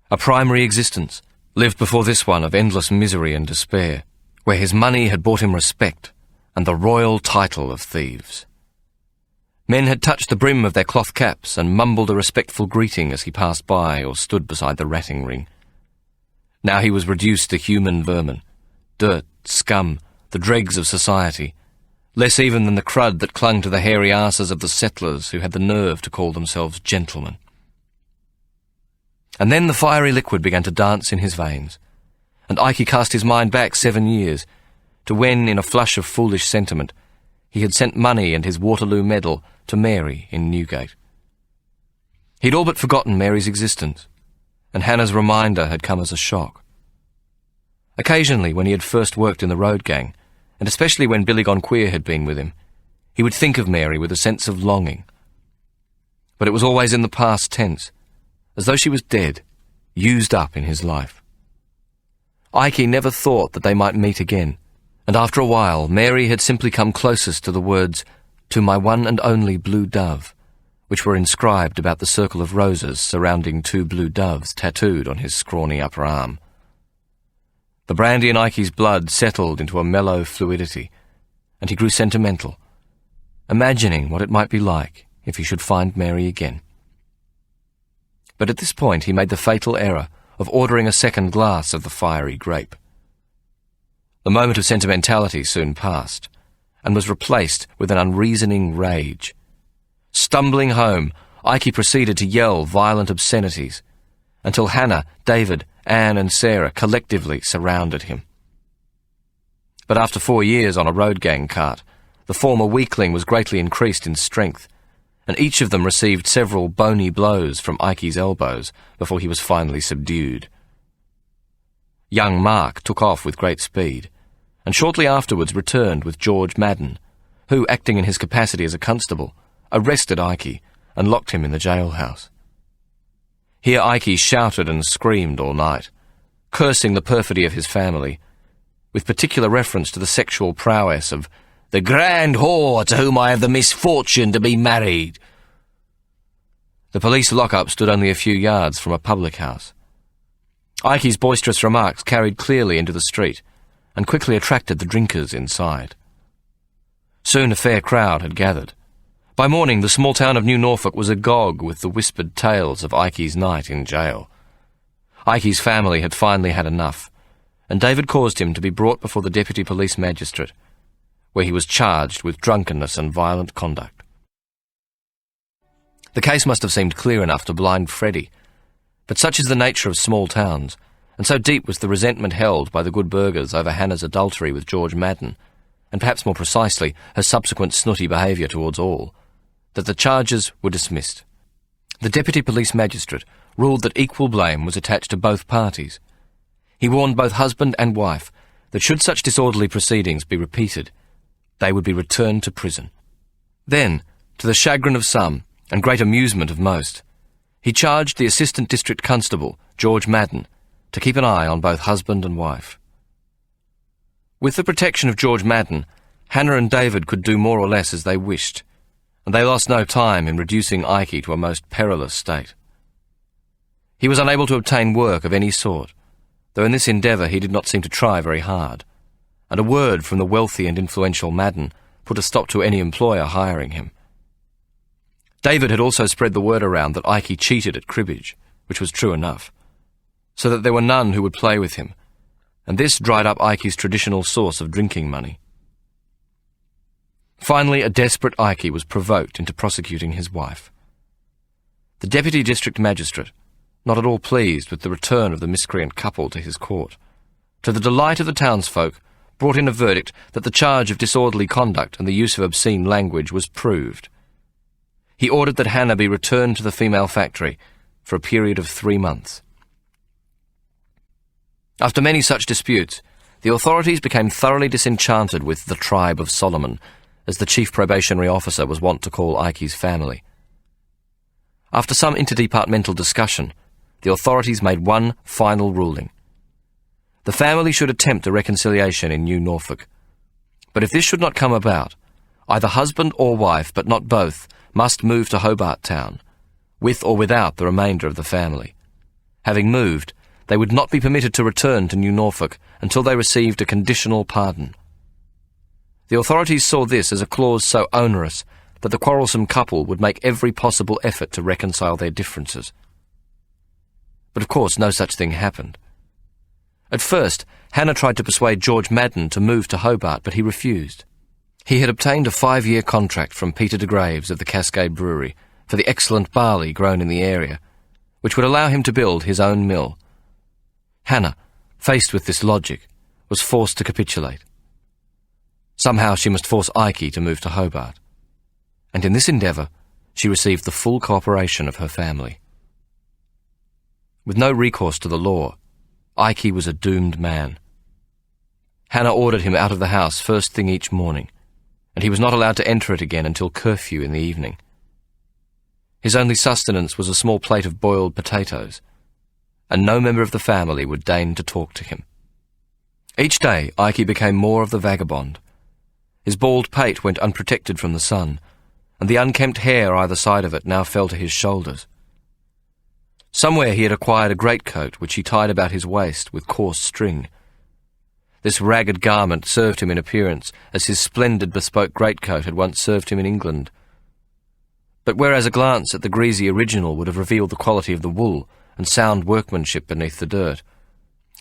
A primary existence, lived before this one of endless misery and despair, where his money had bought him respect and the royal title of thieves. Men had touched the brim of their cloth caps and mumbled a respectful greeting as he passed by or stood beside the ratting ring. Now he was reduced to human vermin, dirt, scum, the dregs of society, less even than the crud that clung to the hairy asses of the settlers who had the nerve to call themselves gentlemen. And then the fiery liquid began to dance in his veins, and Ikey cast his mind back 7 years, to when, in a flush of foolish sentiment, he had sent money and his Waterloo medal to Mary in Newgate. He'd all but forgotten Mary's existence, and Hannah's reminder had come as a shock. Occasionally, when he had first worked in the road gang, and especially when Billy Gone Queer had been with him, he would think of Mary with a sense of longing. But it was always in the past tense, as though she was dead, used up in his life. Ikey never thought that they might meet again, and after a while Mary had simply come closest to the words, "To my one and only blue dove," which were inscribed about the circle of roses surrounding 2 blue doves tattooed on his scrawny upper arm. The brandy in Ikey's blood settled into a mellow fluidity, and he grew sentimental, imagining what it might be like if he should find Mary again. But at this point he made the fatal error of ordering a second glass of the fiery grape. The moment of sentimentality soon passed, and was replaced with an unreasoning rage. Stumbling home, Ikey proceeded to yell violent obscenities, until Hannah, David, Anne and Sarah collectively surrounded him. But after 4 years on a road gang cart, the former weakling was greatly increased in strength, and each of them received several bony blows from Ikey's elbows before he was finally subdued. Young Mark took off with great speed, and shortly afterwards returned with George Madden, who, acting in his capacity as a constable, arrested Ikey and locked him in the jailhouse. Here Ikey shouted and screamed all night, cursing the perfidy of his family, with particular reference to the sexual prowess of the grand whore to whom I have the misfortune to be married. The police lockup stood only a few yards from a public house. Ikey's boisterous remarks carried clearly into the street, and quickly attracted the drinkers inside. Soon a fair crowd had gathered. By morning the small town of New Norfolk was agog with the whispered tales of Ikey's night in jail. Ikey's family had finally had enough, and David caused him to be brought before the deputy police magistrate, where he was charged with drunkenness and violent conduct. The case must have seemed clear enough to blind Freddie, but such is the nature of small towns, and so deep was the resentment held by the good burghers over Hannah's adultery with George Madden, and perhaps more precisely her subsequent snooty behaviour towards all, that the charges were dismissed. The deputy police magistrate ruled that equal blame was attached to both parties. He warned both husband and wife that should such disorderly proceedings be repeated, they would be returned to prison. Then, to the chagrin of some and great amusement of most, he charged the assistant district constable, George Madden, to keep an eye on both husband and wife. With the protection of George Madden, Hannah and David could do more or less as they wished, and they lost no time in reducing Ikey to a most perilous state. He was unable to obtain work of any sort, though in this endeavour he did not seem to try very hard, and a word from the wealthy and influential Madden put a stop to any employer hiring him. David had also spread the word around that Ikey cheated at cribbage, which was true enough, so that there were none who would play with him, and this dried up Ikey's traditional source of drinking money. Finally, a desperate Ikey was provoked into prosecuting his wife. The deputy district magistrate, not at all pleased with the return of the miscreant couple to his court, to the delight of the townsfolk, brought in a verdict that the charge of disorderly conduct and the use of obscene language was proved. He ordered that Hannah be returned to the female factory for a period of 3 months. After many such disputes, the authorities became thoroughly disenchanted with the tribe of Solomon, as the chief probationary officer was wont to call Ikey's family. After some interdepartmental discussion, the authorities made one final ruling. The family should attempt a reconciliation in New Norfolk, but if this should not come about, either husband or wife, but not both, must move to Hobart Town, with or without the remainder of the family. Having moved, they would not be permitted to return to New Norfolk until they received a conditional pardon. The authorities saw this as a clause so onerous that the quarrelsome couple would make every possible effort to reconcile their differences. But of course no such thing happened. At first, Hannah tried to persuade George Madden to move to Hobart, but he refused. He had obtained a 5-year contract from Peter de Graves of the Cascade Brewery for the excellent barley grown in the area, which would allow him to build his own mill. Hannah, faced with this logic, was forced to capitulate. Somehow she must force Ike to move to Hobart, and in this endeavour she received the full cooperation of her family. With no recourse to the law, Ike was a doomed man. Hannah ordered him out of the house first thing each morning, and he was not allowed to enter it again until curfew in the evening. His only sustenance was a small plate of boiled potatoes, and no member of the family would deign to talk to him. Each day Ike became more of the vagabond. His bald pate went unprotected from the sun, and the unkempt hair either side of it now fell to his shoulders. Somewhere he had acquired a greatcoat which he tied about his waist with coarse string. This ragged garment served him in appearance as his splendid bespoke greatcoat had once served him in England. But whereas a glance at the greasy original would have revealed the quality of the wool and sound workmanship beneath the dirt,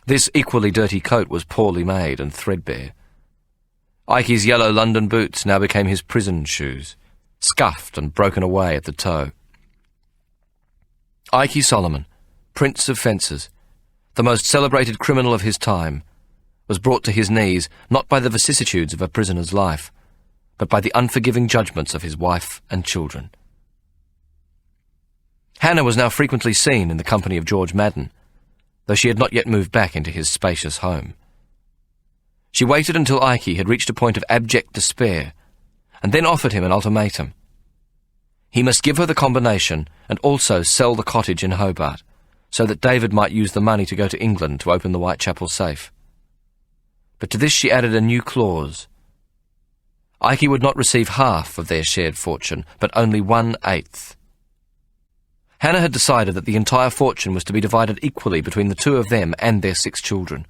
this equally dirty coat was poorly made and threadbare. Ike's yellow London boots now became his prison shoes, scuffed and broken away at the toe. Ike Solomon, Prince of Fencers, the most celebrated criminal of his time, was brought to his knees not by the vicissitudes of a prisoner's life, but by the unforgiving judgments of his wife and children. Hannah was now frequently seen in the company of George Madden, though she had not yet moved back into his spacious home. She waited until Ike had reached a point of abject despair, and then offered him an ultimatum. He must give her the combination and also sell the cottage in Hobart, so that David might use the money to go to England to open the Whitechapel safe. But to this she added a new clause. Ike would not receive half of their shared fortune, but only 1/8. Hannah had decided that the entire fortune was to be divided equally between the two of them and their 6 children.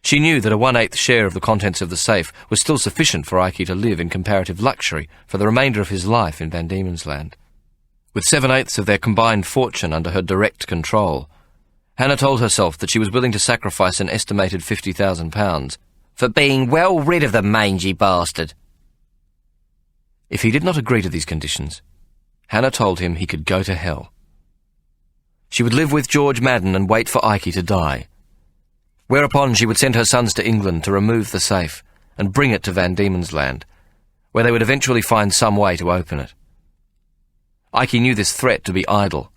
She knew that a 1/8 share of the contents of the safe was still sufficient for Ike to live in comparative luxury for the remainder of his life in Van Diemen's Land. With 7/8 of their combined fortune under her direct control, Hannah told herself that she was willing to sacrifice an estimated £50,000 for being well rid of the mangy bastard. If he did not agree to these conditions, Hannah told him he could go to hell. She would live with George Madden and wait for Ike to die, whereupon she would send her sons to England to remove the safe and bring it to Van Diemen's Land, where they would eventually find some way to open it. Ike knew this threat to be idle,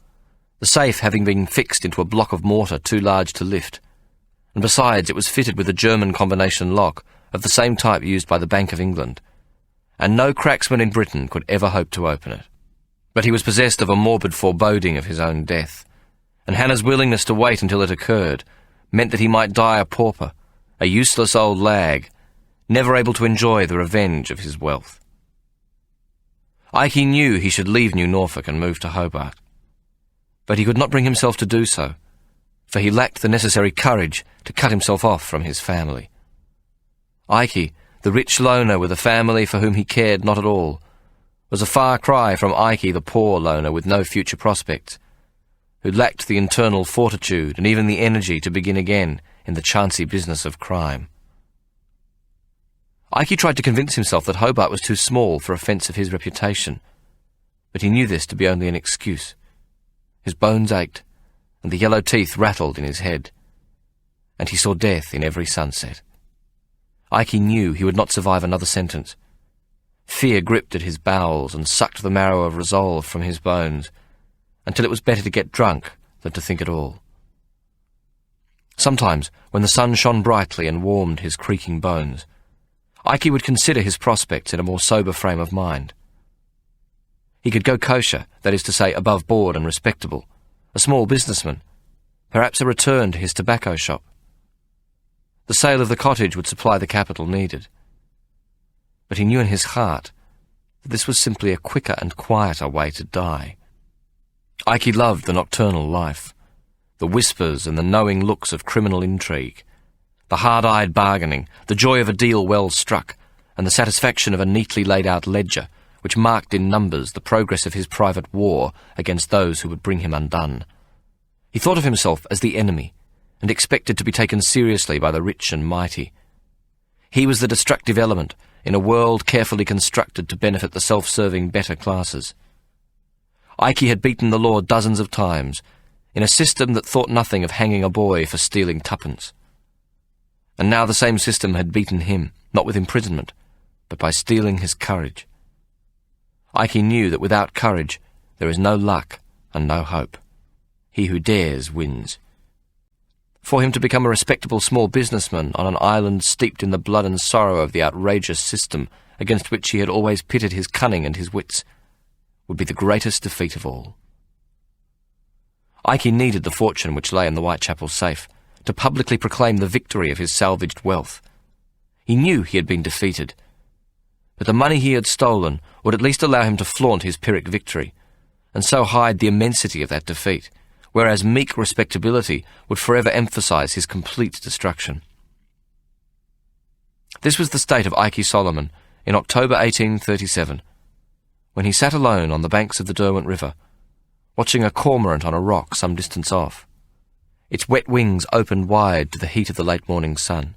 the safe having been fixed into a block of mortar too large to lift, and besides it was fitted with a German combination lock of the same type used by the Bank of England, and no cracksman in Britain could ever hope to open it. But he was possessed of a morbid foreboding of his own death, and Hannah's willingness to wait until it occurred meant that he might die a pauper, a useless old lag, never able to enjoy the revenge of his wealth. Ike knew he should leave New Norfolk and move to Hobart, but he could not bring himself to do so, for he lacked the necessary courage to cut himself off from his family. Ike, the rich loner with a family for whom he cared not at all, was a far cry from Ike, the poor loner with no future prospects, who lacked the internal fortitude and even the energy to begin again in the chancy business of crime. Ike tried to convince himself that Hobart was too small for a fence of his reputation, but he knew this to be only an excuse. His bones ached, and the yellow teeth rattled in his head, and he saw death in every sunset. Ike knew he would not survive another sentence. Fear gripped at his bowels and sucked the marrow of resolve from his bones, until it was better to get drunk than to think at all. Sometimes, when the sun shone brightly and warmed his creaking bones, Ike would consider his prospects in a more sober frame of mind. He could go kosher, that is to say, above board and respectable, a small businessman, perhaps a return to his tobacco shop. The sale of the cottage would supply the capital needed. But he knew in his heart that this was simply a quicker and quieter way to die. Ike loved the nocturnal life, the whispers and the knowing looks of criminal intrigue, the hard-eyed bargaining, the joy of a deal well struck, and the satisfaction of a neatly laid-out ledger, which marked in numbers the progress of his private war against those who would bring him undone. He thought of himself as the enemy, and expected to be taken seriously by the rich and mighty. He was the destructive element in a world carefully constructed to benefit the self-serving better classes. Ike had beaten the law dozens of times, in a system that thought nothing of hanging a boy for stealing tuppence. And now the same system had beaten him, not with imprisonment, but by stealing his courage. Ike knew that without courage there is no luck and no hope. He who dares wins. For him to become a respectable small businessman on an island steeped in the blood and sorrow of the outrageous system against which he had always pitted his cunning and his wits would be the greatest defeat of all. Ike needed the fortune which lay in the Whitechapel safe to publicly proclaim the victory of his salvaged wealth. He knew he had been defeated, but the money he had stolen would at least allow him to flaunt his Pyrrhic victory, and so hide the immensity of that defeat, whereas meek respectability would forever emphasize his complete destruction. This was the state of Ike Solomon in October 1837, when he sat alone on the banks of the Derwent River, watching a cormorant on a rock some distance off. Its wet wings opened wide to the heat of the late morning sun.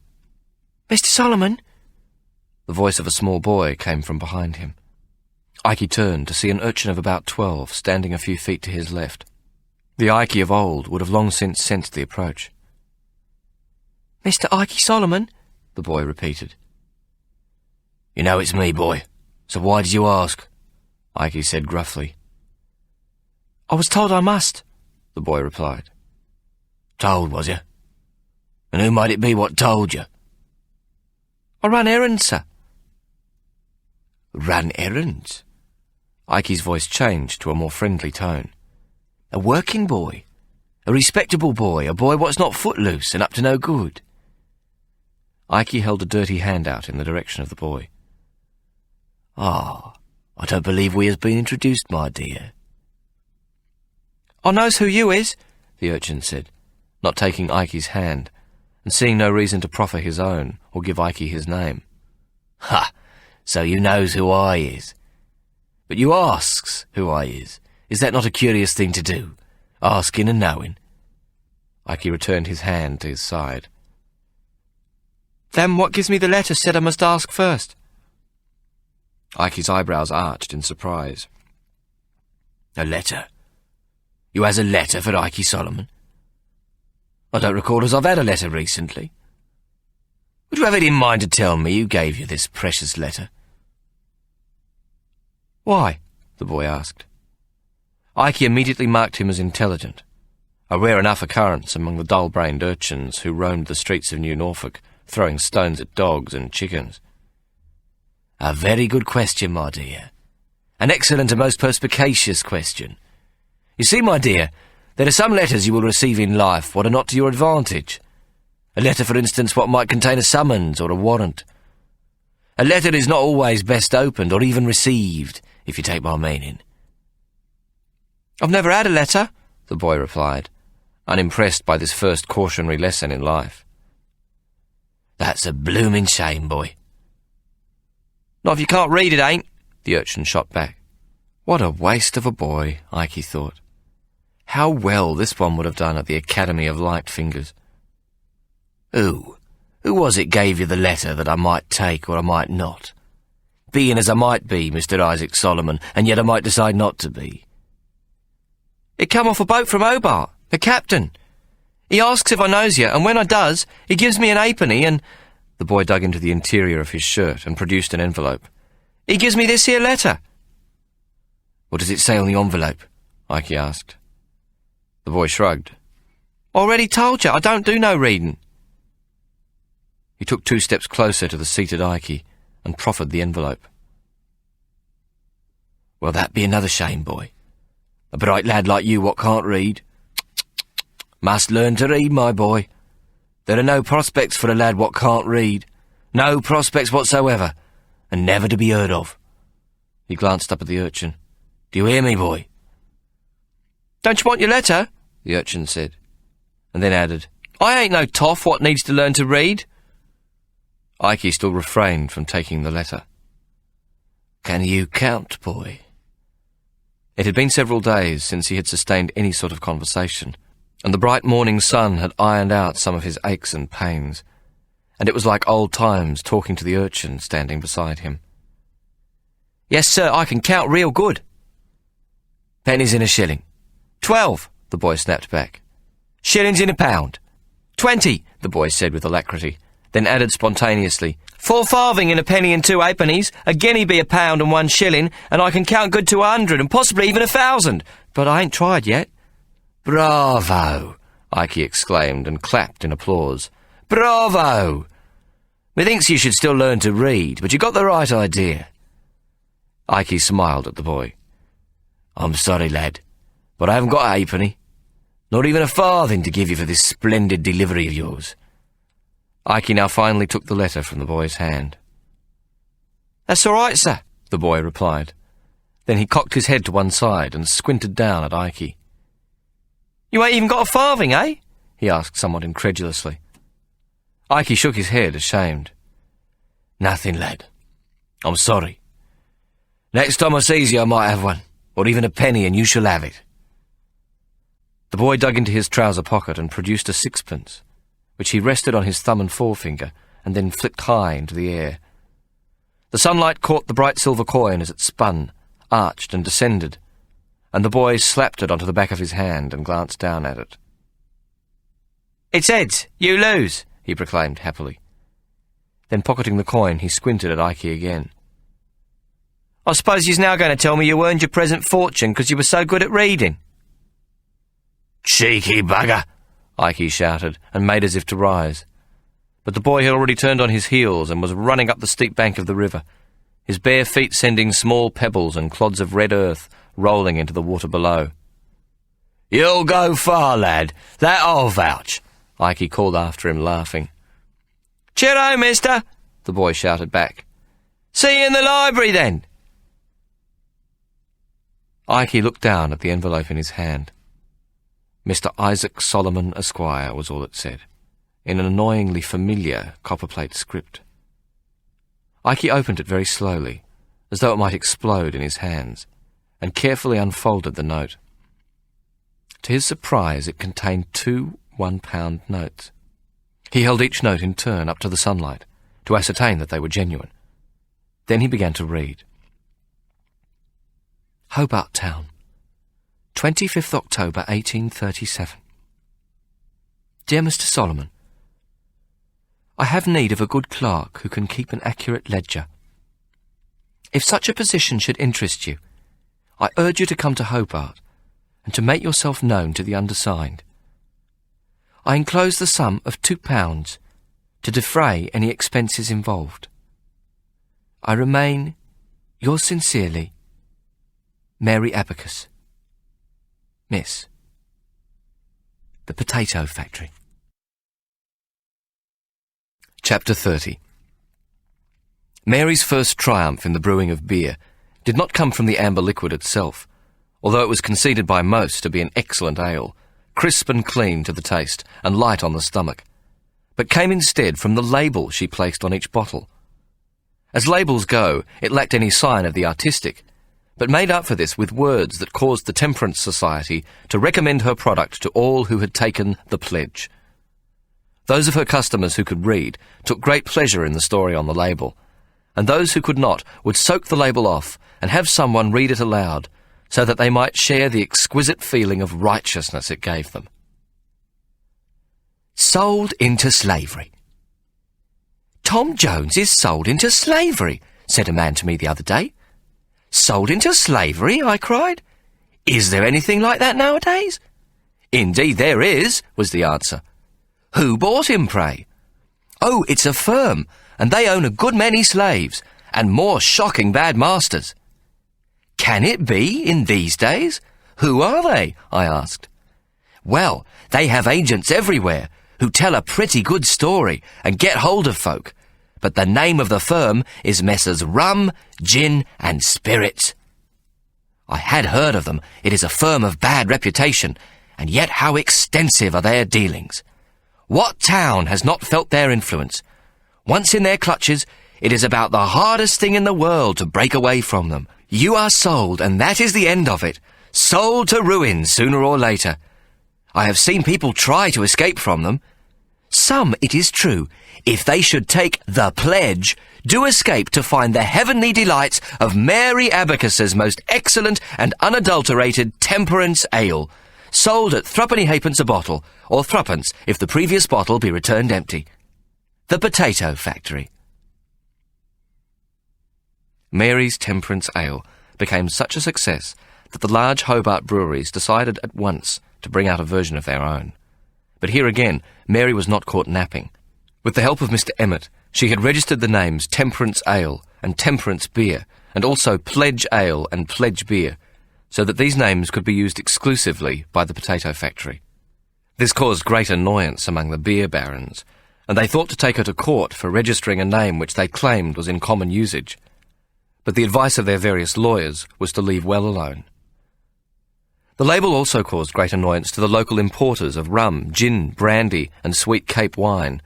"Mr. Solomon?" The voice of a small boy came from behind him. Ike turned to see an urchin of about 12 standing a few feet to his left. The Ike of old would have long since sensed the approach. "Mr. Ike Solomon?" the boy repeated. "You know it's me, boy, so why did you ask?" Ike said gruffly. "I was told I must," the boy replied. "Told, was you? And who might it be what told you?" "I run errands, sir." "Run errands?" Ike's voice changed to a more friendly tone. "A working boy? A respectable boy? A boy what's not footloose and up to no good?" Ike held a dirty hand out in the direction of the boy. "Ah, I don't believe we has been introduced, my dear." "I knows who you is," the urchin said, not taking Ike's hand, and seeing no reason to proffer his own or give Ike his name. "Ha! So you knows who I is. But you asks who I is. Is that not a curious thing to do? Asking and knowing?" Ike returned his hand to his side. "Then what gives me the letter said I must ask first?" Ike's eyebrows arched in surprise. "A letter? You has a letter for Ike Solomon? I don't recall as I've had a letter recently. Would you have it in mind to tell me who gave you this precious letter?" "Why?" the boy asked. Ike immediately marked him as intelligent, a rare enough occurrence among the dull-brained urchins who roamed the streets of New Norfolk, throwing stones at dogs and chickens. "A very good question, my dear. An excellent and most perspicacious question. You see, my dear, there are some letters you will receive in life what are not to your advantage. A letter, for instance, what might contain a summons or a warrant. A letter is not always best opened or even received, if you take my meaning." "I've never had a letter," the boy replied, unimpressed by this first cautionary lesson in life. "That's a blooming shame, boy." "Not if you can't read it, ain't," the urchin shot back. What a waste of a boy, Ike thought. How well this one would have done at the Academy of Light Fingers. Who was it gave you the letter that I might take or I might not? Being as I might be, Mr. Isaac Solomon, and yet I might decide not to be." "It come off a boat from Hobart, the captain. He asks if I knows you, and when I does, he gives me an halfpenny and—" The boy dug into the interior of his shirt and produced an envelope. "He gives me this here letter." "What does it say on the envelope?" Ike asked. The boy shrugged. "Already told you, I don't do no reading." He took 2 steps closer to the seated Ike and proffered the envelope. "Well, that be another shame, boy. A bright lad like you what can't read. Must learn to read, my boy. There are no prospects for a lad what can't read. No prospects whatsoever, and never to be heard of." He glanced up at the urchin. "Do you hear me, boy?" "Don't you want your letter?" the urchin said, and then added, "I ain't no toff what needs to learn to read." Ike still refrained from taking the letter. Can you count, boy? It had been several days since he had sustained any sort of conversation, and the bright morning sun had ironed out some of his aches and pains, and it was like old times talking to the urchin standing beside him. Yes, sir, I can count real good. Pennies in a shilling. 12, the boy snapped back. Shillings in a pound. 20, the boy said with alacrity, then added spontaneously, 4 farthing in a penny and 2 halfpennies, a guinea be a pound and 1 shilling, and I can count good to 100 and possibly even 1,000. But I ain't tried yet. Bravo! Ike exclaimed and clapped in applause. Bravo! Methinks you should still learn to read, but you got the right idea. Ike smiled at the boy. I'm sorry, lad, but I haven't got a halfpenny. Not even a farthing to give you for this splendid delivery of yours. Ike now finally took the letter from the boy's hand. That's all right, sir, the boy replied. Then he cocked his head to one side and squinted down at Ike. You ain't even got a farthing, eh? He asked somewhat incredulously. Ike shook his head, ashamed. Nothing, lad. I'm sorry. Next time I sees you, I might have one, or even a penny, and you shall have it. The boy dug into his trouser pocket and produced a 6pence, which he rested on his thumb and forefinger and then flicked high into the air. The sunlight caught the bright silver coin as it spun, arched and descended, and the boy slapped it onto the back of his hand and glanced down at it. It's heads. You lose, he proclaimed happily. Then pocketing the coin, he squinted at Ike again. I suppose you's now going to tell me you earned your present fortune because you were so good at reading. Cheeky bugger, Ike shouted and made as if to rise. But the boy had already turned on his heels and was running up the steep bank of the river, his bare feet sending small pebbles and clods of red earth rolling into the water below. You'll go far, lad, that I'll vouch, Ike called after him, laughing. Cheero, mister, the boy shouted back. See you in the library, then. Ike looked down at the envelope in his hand. Mr. Isaac Solomon, Esquire, was all it said, in an annoyingly familiar copperplate script. Ike opened it very slowly, as though it might explode in his hands, and carefully unfolded the note. To his surprise, it contained 2 £1 notes. He held each note in turn up to the sunlight, to ascertain that they were genuine. Then he began to read. Hobart Town, 25th October 1837. Dear Mr. Solomon, I have need of a good clerk who can keep an accurate ledger. If such a position should interest you, I urge you to come to Hobart and to make yourself known to the undersigned. I enclose the sum of £2 to defray any expenses involved. I remain, yours sincerely, Mary Abacus. Miss. The Potato Factory. Chapter 30. Mary's first triumph in the brewing of beer did not come from the amber liquid itself, although it was conceded by most to be an excellent ale, crisp and clean to the taste and light on the stomach, but came instead from the label she placed on each bottle. As labels go, it lacked any sign of the artistic, but made up for this with words that caused the Temperance Society to recommend her product to all who had taken the pledge. Those of her customers who could read took great pleasure in the story on the label, and those who could not would soak the label off and have someone read it aloud, so that they might share the exquisite feeling of righteousness it gave them. Sold into slavery. Tom Jones is sold into slavery, said a man to me the other day. Sold into slavery, I cried. Is there anything like that nowadays? Indeed there is, was the answer. Who bought him, pray? Oh, it's a firm, and they own a good many slaves, and more shocking bad masters. Can it be in these days? Who are they? I asked. Well, they have agents everywhere who tell a pretty good story and get hold of folk, but the name of the firm is Messrs. Rum, Gin and Spirits. I had heard of them. It is a firm of bad reputation, and yet how extensive are their dealings. What town has not felt their influence? Once in their clutches, It is about the hardest thing in the world to break away from them. You are sold, and that is the end of it. Sold to ruin sooner or later. I have seen people try to escape from them. Some, it is true, if they should take the pledge, do escape to find the heavenly delights of Mary Abacus's most excellent and unadulterated temperance ale, sold at threepenny halfpence a bottle, or threepence if the previous bottle be returned empty. The Potato Factory. Mary's temperance ale became such a success that the large Hobart breweries decided at once to bring out a version of their own. But here again, Mary was not caught napping. With the help of Mr. Emmett, she had registered the names Temperance Ale and Temperance Beer, and also Pledge Ale and Pledge Beer, so that these names could be used exclusively by the Potato Factory. This caused great annoyance among the beer barons, and they thought to take her to court for registering a name which they claimed was in common usage. But the advice of their various lawyers was to leave well alone. The label also caused great annoyance to the local importers of rum, gin, brandy, and sweet Cape wine,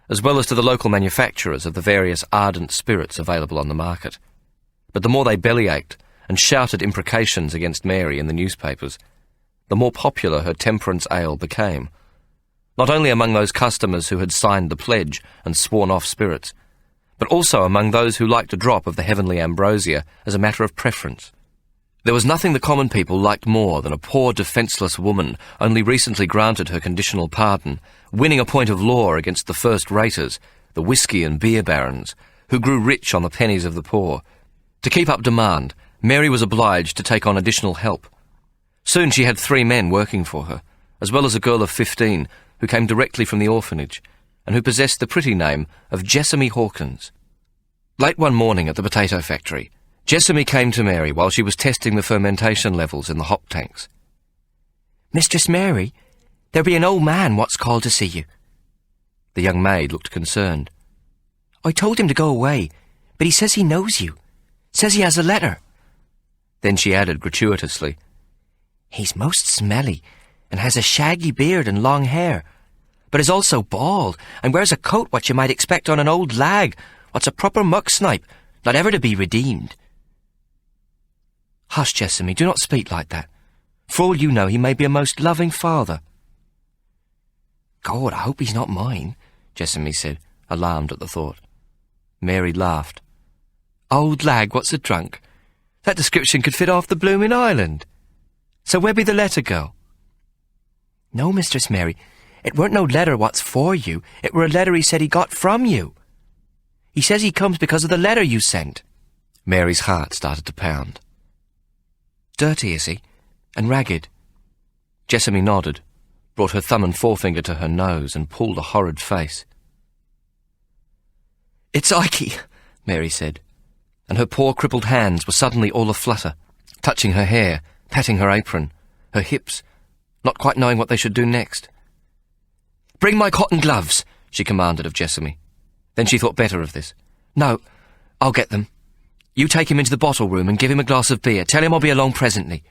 as well as to the local manufacturers of the various ardent spirits available on the market. But the more they bellyached and shouted imprecations against Mary in the newspapers, the more popular her temperance ale became, not only among those customers who had signed the pledge and sworn off spirits, but also among those who liked a drop of the heavenly ambrosia as a matter of preference. There was nothing the common people liked more than a poor defenceless woman, only recently granted her conditional pardon, winning a point of law against the first-raters, the whisky and beer barons, who grew rich on the pennies of the poor. To keep up demand, Mary was obliged to take on additional help. Soon she had 3 men working for her, as well as a girl of 15 who came directly from the orphanage, and who possessed the pretty name of Jessamy Hawkins. Late one morning at the Potato Factory, Jessamy came to Mary while she was testing the fermentation levels in the hop tanks. "Mistress Mary, there be an old man what's called to see you." The young maid looked concerned. "I told him to go away, but he says he knows you. Says he has a letter." Then she added gratuitously, "He's most smelly, and has a shaggy beard and long hair, but is also bald, and wears a coat what you might expect on an old lag, what's a proper muck snipe, not ever to be redeemed." "Hush, Jessamy, do not speak like that. For all you know, he may be a most loving father." "God, I hope he's not mine," Jessamy said, alarmed at the thought. Mary laughed. "Old lag what's a drunk? That description could fit off the bloomin' island. So where be the letter go?" "No, Mistress Mary, it weren't no letter what's for you, it were a letter he said he got from you. He says he comes because of the letter you sent." Mary's heart started to pound. "Dirty, is he? And ragged?" Jessamy nodded, brought her thumb and forefinger to her nose, and pulled a horrid face. "It's Ikey," Mary said, and her poor crippled hands were suddenly all aflutter, touching her hair, patting her apron, her hips, not quite knowing what they should do next. "Bring my cotton gloves," she commanded of Jessamy. Then she thought better of this. "No, I'll get them. You take him into the bottle room and give him a glass of beer. Tell him I'll be along presently."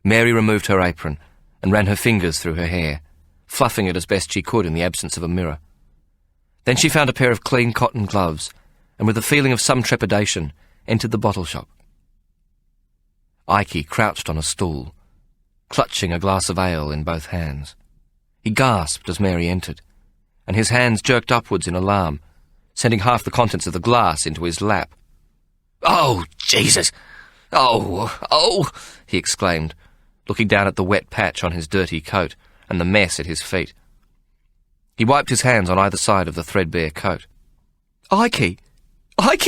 Mary removed her apron and ran her fingers through her hair, fluffing it as best she could in the absence of a mirror. Then she found a pair of clean cotton gloves, and with a feeling of some trepidation, entered the bottle shop. Ikey crouched on a stool, clutching a glass of ale in both hands. He gasped as Mary entered, and his hands jerked upwards in alarm, sending half the contents of the glass into his lap. "Oh, Jesus! Oh!" he exclaimed, looking down at the wet patch on his dirty coat and the mess at his feet. He wiped his hands on either side of the threadbare coat. Ikey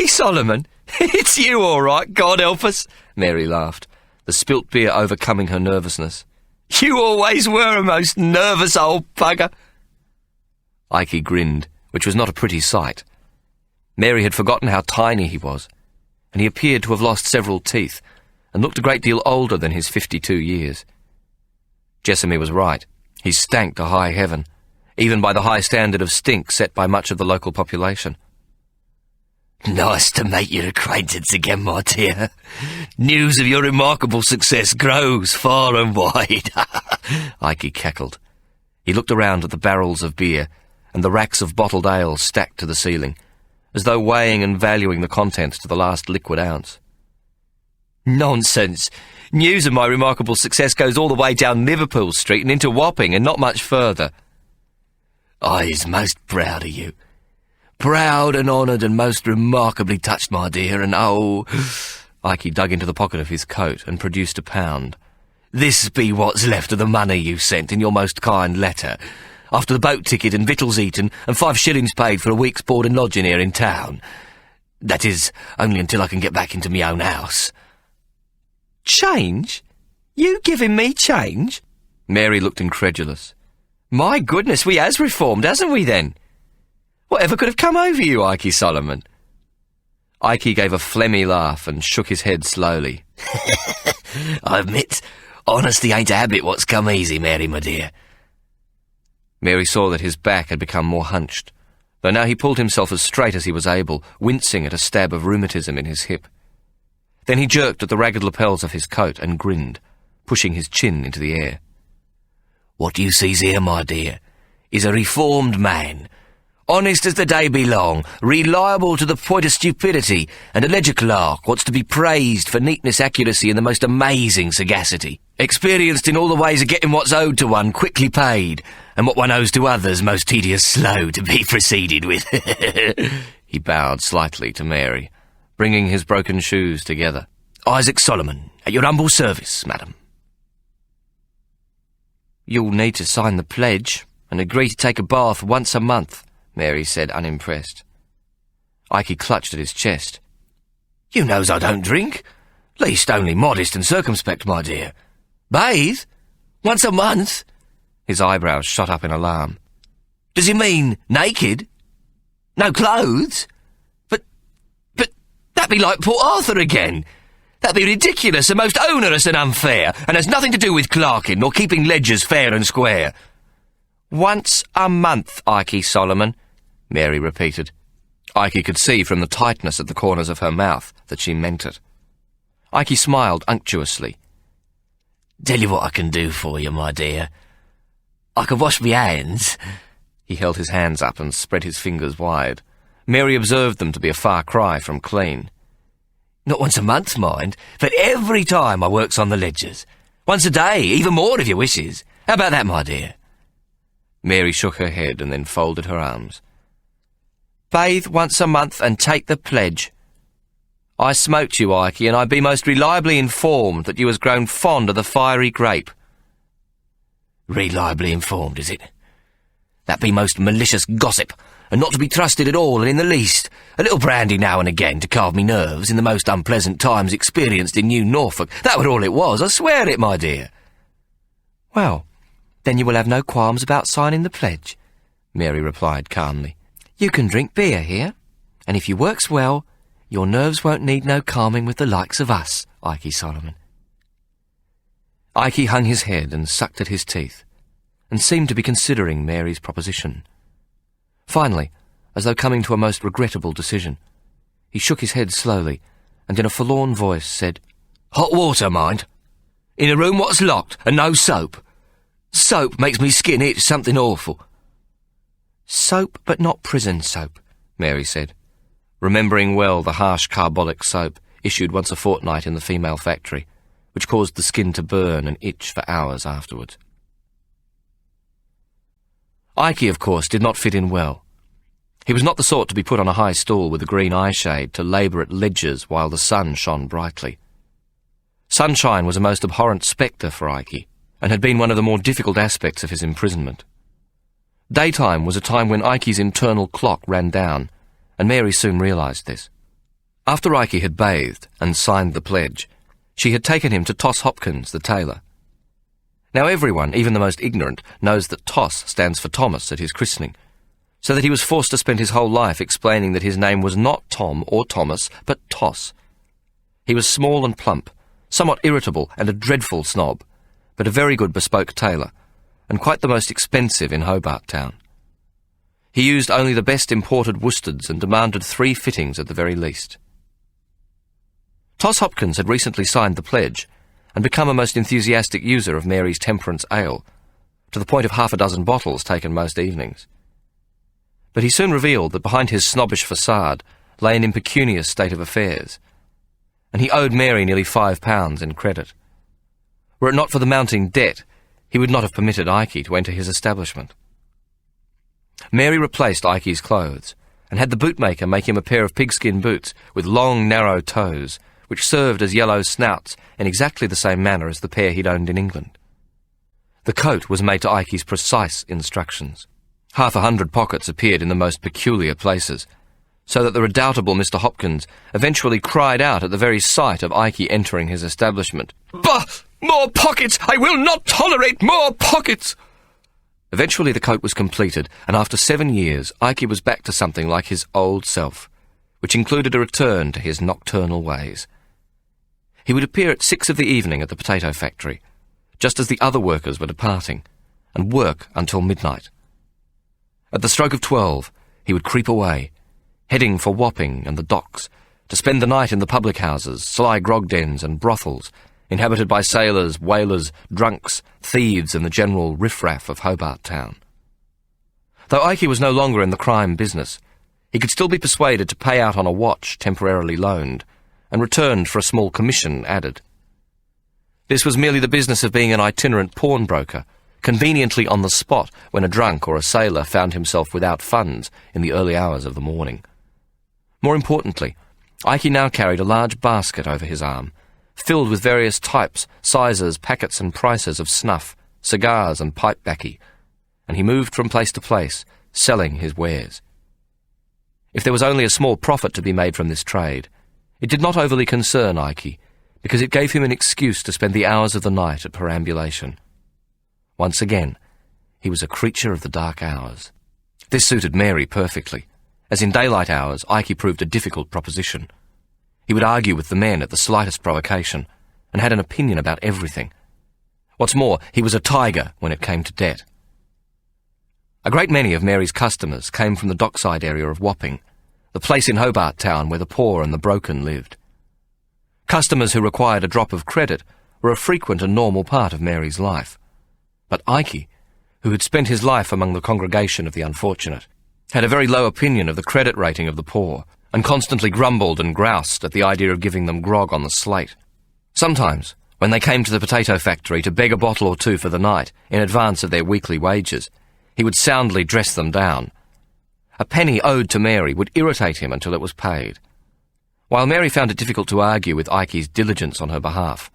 Solomon! It's you all right, God help us!" Mary laughed, the spilt beer overcoming her nervousness. "You always were a most nervous old bugger." Ikey grinned, which was not a pretty sight. Mary had forgotten how tiny he was, and he appeared to have lost several teeth, and looked a great deal older than his 52 years. Jessamy was right. He stank to high heaven, even by the high standard of stink set by much of the local population. "Nice to make your acquaintance again, my dear. News of your remarkable success grows far and wide." Ikey cackled. He looked around at the barrels of beer and the racks of bottled ale stacked to the ceiling, as though weighing and valuing the contents to the last liquid ounce. Nonsense. News of my remarkable success goes all the way down Liverpool Street and into Wapping and not much further. I is most proud of you. Proud and honoured and most remarkably touched, my dear, and oh... Ikey dug into the pocket of his coat and produced £1. This be what's left of the money you sent in your most kind letter, after the boat ticket and victuals eaten and 5 shillings paid for a week's board and lodging here in town. That is, only until I can get back into my own house. Change? You giving me change? Mary looked incredulous. My goodness, we has reformed, hasn't we then? Whatever could have come over you, Ikey Solomon? Ikey gave a phlegmy laugh and shook his head slowly. I admit, honesty ain't a habit what's come easy, Mary, my dear. Mary saw that his back had become more hunched, though now he pulled himself as straight as he was able, wincing at a stab of rheumatism in his hip. Then he jerked at the ragged lapels of his coat and grinned, pushing his chin into the air. What you sees here, my dear, is a reformed man, honest as the day be long, reliable to the point of stupidity, and a ledger clerk what's to be praised for neatness, accuracy, and the most amazing sagacity. Experienced in all the ways of getting what's owed to one quickly paid, and what one owes to others most tedious slow to be proceeded with. He bowed slightly to Mary, bringing his broken shoes together. Isaac Solomon, at your humble service, madam. You'll need to sign the pledge and agree to take a bath once a month, Mary said, unimpressed. Ikey clutched at his chest. You knows I don't drink. Least only modest and circumspect, my dear. Bathe? Once a month? His eyebrows shot up in alarm. Does he mean naked? No clothes? But that'd be like Port Arthur again. That'd be ridiculous and most onerous and unfair, and has nothing to do with clerking nor keeping ledgers fair and square. Once a month, Ikey Solomon, Mary repeated. Ikey could see from the tightness at the corners of her mouth that she meant it. Ikey smiled unctuously. Tell you what I can do for you, my dear. I can wash me hands. He held his hands up and spread his fingers wide. Mary observed them to be a far cry from clean. Not once a month, mind, but every time I works on the ledgers. Once a day, even more if you wishes. How about that, my dear? Mary shook her head and then folded her arms. Bathe once a month and take the pledge. I smoked you, Ikey, and I be most reliably informed that you has grown fond of the fiery grape. Reliably informed, is it? That be most malicious gossip, and not to be trusted at all and in the least. A little brandy now and again to calm me nerves in the most unpleasant times experienced in New Norfolk. That was all it was, I swear it, my dear. Well, then you will have no qualms about signing the pledge, Mary replied calmly. You can drink beer here, and if you works well, your nerves won't need no calming with the likes of us, Ikey Solomon. Ikey hung his head and sucked at his teeth, and seemed to be considering Mary's proposition. Finally, as though coming to a most regrettable decision, he shook his head slowly, and in a forlorn voice said, Hot water, mind. In a room what's locked, and no soap. Soap makes me skin itch something awful. Soap, but not prison soap, Mary said, remembering well the harsh carbolic soap issued once a fortnight in the female factory, which caused the skin to burn and itch for hours afterwards. Ikey, of course, did not fit in well. He was not the sort to be put on a high stool with a green eyeshade to labour at ledgers while the sun shone brightly. Sunshine was a most abhorrent spectre for Ikey, and had been one of the more difficult aspects of his imprisonment. Daytime was a time when Ikey's internal clock ran down, and Mary soon realised this. After Ikey had bathed and signed the pledge, she had taken him to Toss Hopkins, the tailor. Now everyone, even the most ignorant, knows that Toss stands for Thomas at his christening, so that he was forced to spend his whole life explaining that his name was not Tom or Thomas, but Toss. He was small and plump, somewhat irritable and a dreadful snob, but a very good bespoke tailor, and quite the most expensive in Hobart Town. He used only the best imported worsteds and demanded 3 fittings at the very least. Toss Hopkins had recently signed the pledge and become a most enthusiastic user of Mary's temperance ale, to the point of 6 bottles taken most evenings. But he soon revealed that behind his snobbish facade lay an impecunious state of affairs, and he owed Mary nearly £5 in credit. Were it not for the mounting debt, he would not have permitted Ikey to enter his establishment. Mary replaced Ikey's clothes, and had the bootmaker make him a pair of pigskin boots with long, narrow toes, which served as yellow snouts in exactly the same manner as the pair he'd owned in England. The coat was made to Ikey's precise instructions. 100 pockets appeared in the most peculiar places, so that the redoubtable Mr. Hopkins eventually cried out at the very sight of Ikey entering his establishment. "Bah! More pockets! I will not tolerate more pockets!" Eventually the coat was completed, and after 7 years, Ikey was back to something like his old self, which included a return to his nocturnal ways. He would appear at 6 of the evening at the potato factory, just as the other workers were departing, and work until midnight. At the stroke of 12, he would creep away, heading for Wapping and the docks, to spend the night in the public houses, sly grog dens and brothels, inhabited by sailors, whalers, drunks, thieves and the general riff-raff of Hobart Town. Though Ikey was no longer in the crime business, he could still be persuaded to pay out on a watch temporarily loaned, and returned for a small commission added. This was merely the business of being an itinerant pawnbroker, conveniently on the spot when a drunk or a sailor found himself without funds in the early hours of the morning. More importantly, Ikey now carried a large basket over his arm, filled with various types, sizes, packets and prices of snuff, cigars and pipe baccy, and he moved from place to place, selling his wares. If there was only a small profit to be made from this trade, it did not overly concern Ikey, because it gave him an excuse to spend the hours of the night at perambulation. Once again, he was a creature of the dark hours. This suited Mary perfectly, as in daylight hours Ikey proved a difficult proposition. He would argue with the men at the slightest provocation, and had an opinion about everything. What's more, he was a tiger when it came to debt. A great many of Mary's customers came from the dockside area of Wapping, the place in Hobart Town where the poor and the broken lived. Customers who required a drop of credit were a frequent and normal part of Mary's life. But Ikey, who had spent his life among the congregation of the unfortunate, had a very low opinion of the credit rating of the poor, and constantly grumbled and groused at the idea of giving them grog on the slate. Sometimes, when they came to the potato factory to beg a bottle or two for the night in advance of their weekly wages, he would soundly dress them down. A penny owed to Mary would irritate him until it was paid. While Mary found it difficult to argue with Ikey's diligence on her behalf,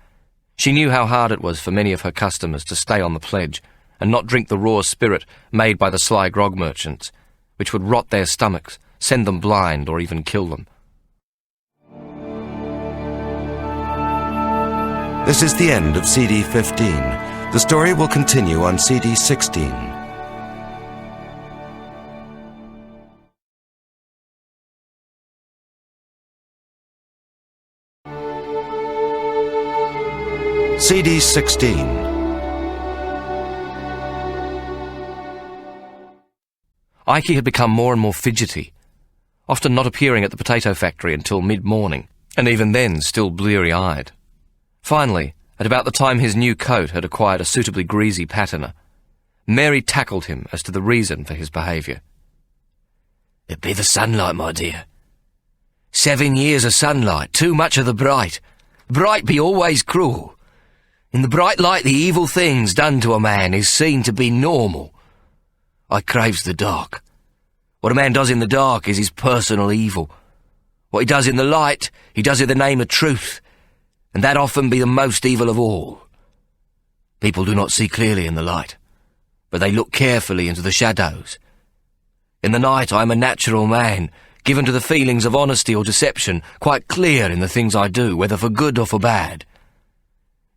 she knew how hard it was for many of her customers to stay on the pledge and not drink the raw spirit made by the sly grog merchants, which would rot their stomachs, send them blind, or even kill them. This is the end of CD 15. The story will continue on CD 16. CD 16. Ikey had become more and more fidgety, often not appearing at the potato factory until mid-morning, and even then still bleary-eyed. Finally, at about the time his new coat had acquired a suitably greasy patina, Mary tackled him as to the reason for his behaviour. "It be the sunlight, my dear. 7 years of sunlight, too much of the bright. Bright be always cruel. In the bright light the evil things done to a man is seen to be normal. I craves the dark. What a man does in the dark is his personal evil. What he does in the light, he does in the name of truth, and that often be the most evil of all. People do not see clearly in the light, but they look carefully into the shadows. In the night I am a natural man, given to the feelings of honesty or deception, quite clear in the things I do, whether for good or for bad.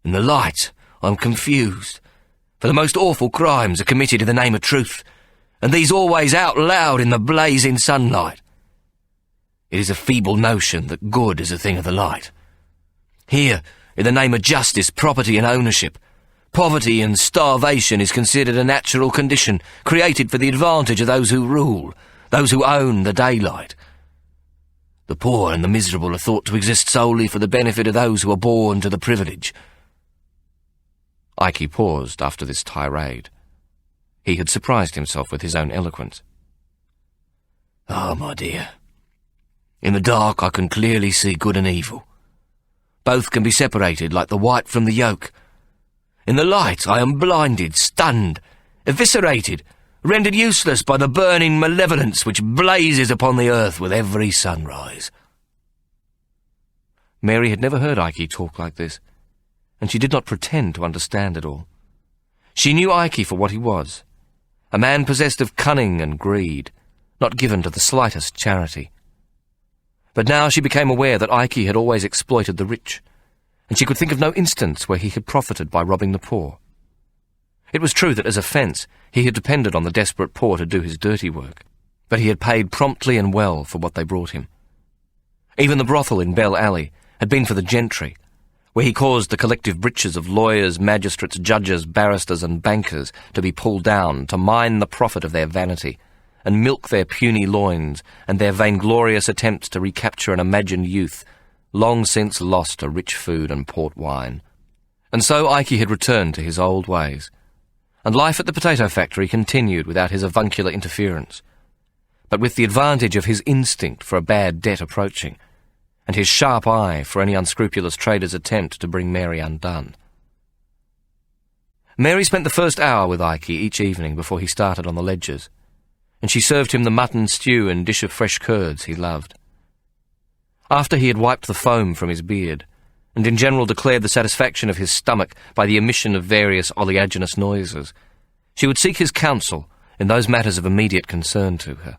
In the light I am confused, for the most awful crimes are committed in the name of truth, and these always out loud in the blazing sunlight. It is a feeble notion that good is a thing of the light. Here, in the name of justice, property and ownership, poverty and starvation is considered a natural condition created for the advantage of those who rule, those who own the daylight. The poor and the miserable are thought to exist solely for the benefit of those who are born to the privilege." Ikey paused after this tirade. He had surprised himself with his own eloquence. Ah, my dear. In the dark I can clearly see good and evil. Both can be separated like the white from the yolk. In the light I am blinded, stunned, eviscerated, rendered useless by the burning malevolence which blazes upon the earth with every sunrise. Mary had never heard Ike talk like this, and she did not pretend to understand it all. She knew Ike for what he was, a man possessed of cunning and greed, not given to the slightest charity. But now she became aware that Ike had always exploited the rich, and she could think of no instance where he had profited by robbing the poor. It was true that as a fence he had depended on the desperate poor to do his dirty work, but he had paid promptly and well for what they brought him. Even the brothel in Bell Alley had been for the gentry, where he caused the collective breeches of lawyers, magistrates, judges, barristers and bankers to be pulled down to mine the profit of their vanity, and milk their puny loins and their vainglorious attempts to recapture an imagined youth long since lost to rich food and port wine. And so Ike had returned to his old ways, and life at the potato factory continued without his avuncular interference, but with the advantage of his instinct for a bad debt approaching, and his sharp eye for any unscrupulous trader's attempt to bring Mary undone. Mary spent the first hour with Ike each evening before he started on the ledgers, and she served him the mutton stew and dish of fresh curds he loved. After he had wiped the foam from his beard, and in general declared the satisfaction of his stomach by the emission of various oleaginous noises, she would seek his counsel in those matters of immediate concern to her.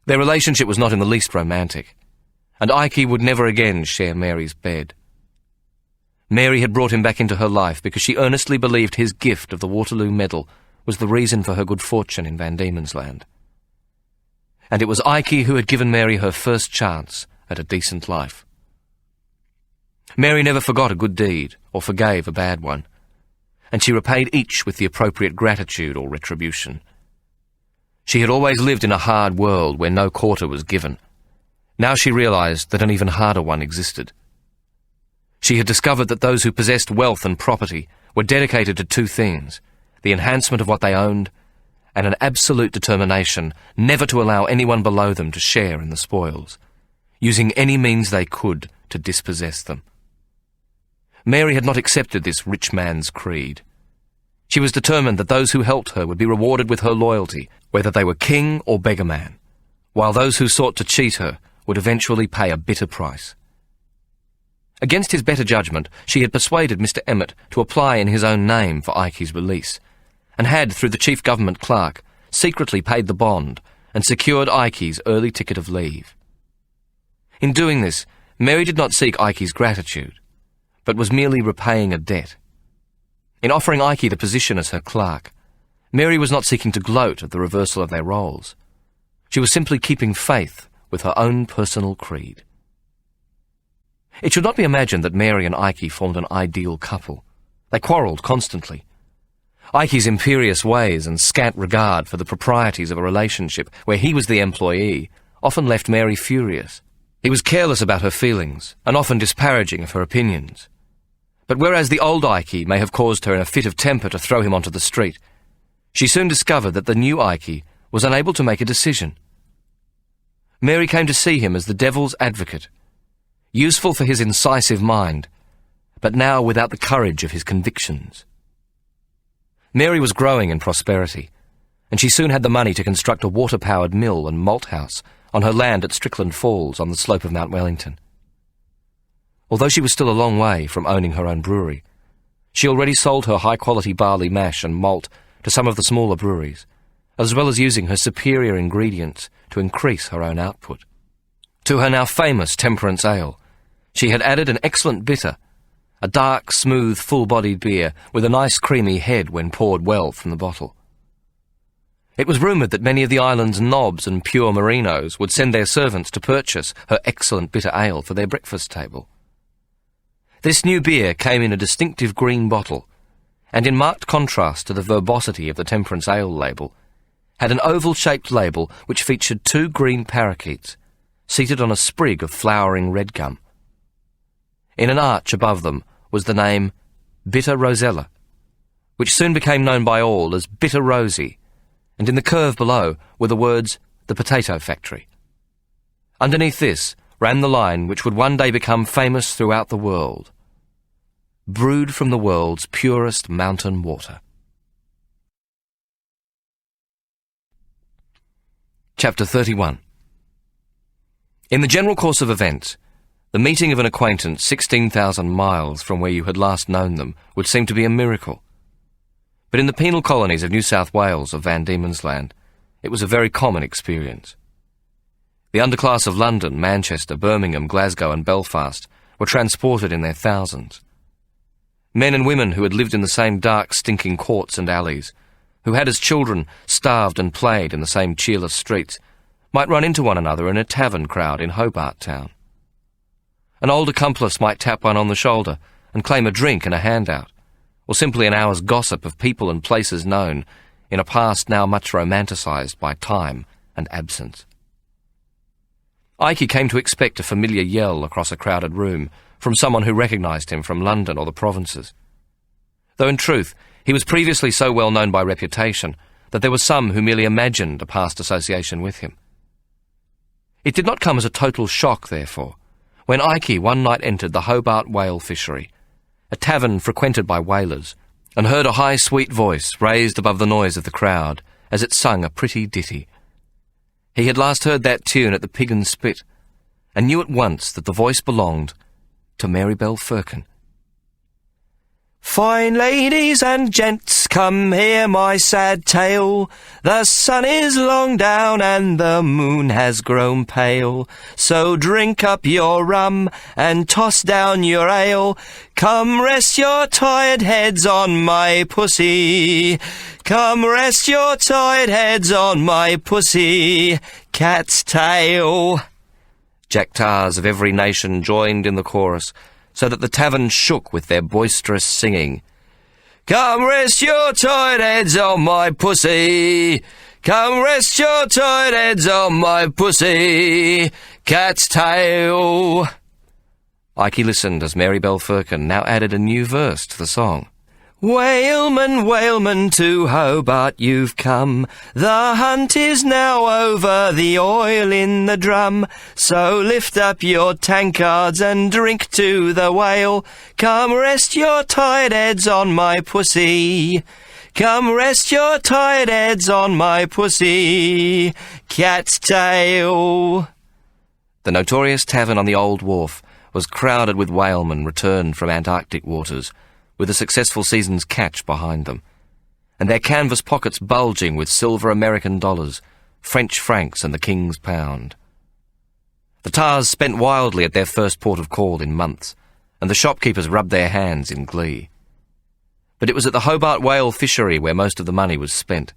Their relationship was not in the least romantic, and Ike would never again share Mary's bed. Mary had brought him back into her life because she earnestly believed his gift of the Waterloo Medal was the reason for her good fortune in Van Diemen's Land. And it was Ike who had given Mary her first chance at a decent life. Mary never forgot a good deed or forgave a bad one, and she repaid each with the appropriate gratitude or retribution. She had always lived in a hard world where no quarter was given. Now she realized that an even harder one existed. She had discovered that those who possessed wealth and property were dedicated to two things: the enhancement of what they owned, and an absolute determination never to allow anyone below them to share in the spoils, using any means they could to dispossess them. Mary had not accepted this rich man's creed. She was determined that those who helped her would be rewarded with her loyalty, whether they were king or beggarman, while those who sought to cheat her would eventually pay a bitter price. Against his better judgment, she had persuaded Mr. Emmett to apply in his own name for Ike's release, and had, through the chief government clerk, secretly paid the bond and secured Ike's early ticket of leave. In doing this, Mary did not seek Ike's gratitude, but was merely repaying a debt. In offering Ike the position as her clerk, Mary was not seeking to gloat at the reversal of their roles. She was simply keeping faith with her own personal creed. It should not be imagined that Mary and Ike formed an ideal couple. They quarrelled constantly. Ike's imperious ways and scant regard for the proprieties of a relationship where he was the employee often left Mary furious. He was careless about her feelings and often disparaging of her opinions. But whereas the old Ike may have caused her in a fit of temper to throw him onto the street, she soon discovered that the new Ike was unable to make a decision. Mary came to see him as the devil's advocate, useful for his incisive mind, but now without the courage of his convictions. Mary was growing in prosperity, and she soon had the money to construct a water-powered mill and malt house on her land at Strickland Falls on the slope of Mount Wellington. Although she was still a long way from owning her own brewery, she already sold her high-quality barley mash and malt to some of the smaller breweries, as well as using her superior ingredients to increase her own output. To her now famous temperance ale, she had added an excellent bitter, a dark, smooth, full-bodied beer with a nice creamy head when poured well from the bottle. It was rumoured that many of the island's nobs and pure merinos would send their servants to purchase her excellent bitter ale for their breakfast table. This new beer came in a distinctive green bottle, and in marked contrast to the verbosity of the temperance ale label, had an oval-shaped label which featured two green parakeets, seated on a sprig of flowering red gum. In an arch above them was the name Bitter Rosella, which soon became known by all as Bitter Rosie, and in the curve below were the words the potato factory. Underneath this ran the line which would one day become famous throughout the world: brewed from the world's purest mountain water. Chapter 31. In the general course of events, the meeting of an acquaintance 16,000 miles from where you had last known them would seem to be a miracle. But in the penal colonies of New South Wales or Van Diemen's Land, it was a very common experience. The underclass of London, Manchester, Birmingham, Glasgow and Belfast were transported in their thousands. Men and women who had lived in the same dark, stinking courts and alleys, who had as children starved and played in the same cheerless streets, might run into one another in a tavern crowd in Hobart Town. An old accomplice might tap one on the shoulder and claim a drink and a handout, or simply an hour's gossip of people and places known in a past now much romanticised by time and absence. Ikey came to expect a familiar yell across a crowded room from someone who recognised him from London or the provinces. Though in truth, he was previously so well known by reputation that there were some who merely imagined a past association with him. It did not come as a total shock, therefore, when Ikey one night entered the Hobart whale fishery, a tavern frequented by whalers, and heard a high, sweet voice raised above the noise of the crowd as it sung a pretty ditty. He had last heard that tune at the Pig and Spit, and knew at once that the voice belonged to Mary Bell Firkin. "Fine ladies and gents, come hear my sad tale. The sun is long down and the moon has grown pale. So drink up your rum and toss down your ale. Come rest your tired heads on my pussy. Come rest your tired heads on my pussy. Cat's tail." Jack Tars of every nation joined in the chorus, so that the tavern shook with their boisterous singing. "Come rest your tired heads on my pussy. Come rest your tired heads on my pussy. Cat's tail." Ikey listened as Mary Bell Firkin now added a new verse to the song. "Whaleman, whaleman, to Hobart you've come. The hunt is now over, the oil in the drum. So lift up your tankards and drink to the whale. Come rest your tired heads on my pussy. Come rest your tired heads on my pussy. Cat's tail." The notorious tavern on the Old Wharf was crowded with whalemen returned from Antarctic waters, with a successful season's catch behind them, and their canvas pockets bulging with silver American dollars, French francs and the King's pound. The tars spent wildly at their first port of call in months, and the shopkeepers rubbed their hands in glee. But it was at the Hobart whale fishery where most of the money was spent.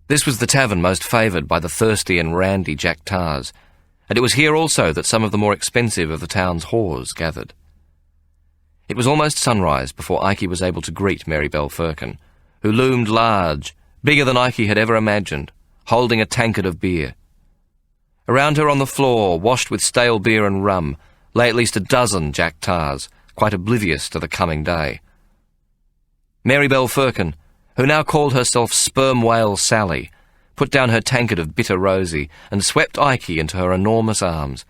This was the tavern most favoured by the thirsty and randy Jack Tars, and it was here also that some of the more expensive of the town's whores gathered. It was almost sunrise before Ikey was able to greet Mary Bell Firkin, who loomed large, bigger than Ikey had ever imagined, holding a tankard of beer. Around her on the floor, washed with stale beer and rum, lay at least a dozen Jack Tars, quite oblivious to the coming day. Mary Bell Firkin, who now called herself Sperm Whale Sally, put down her tankard of bitter rosy and swept Ikey into her enormous arms,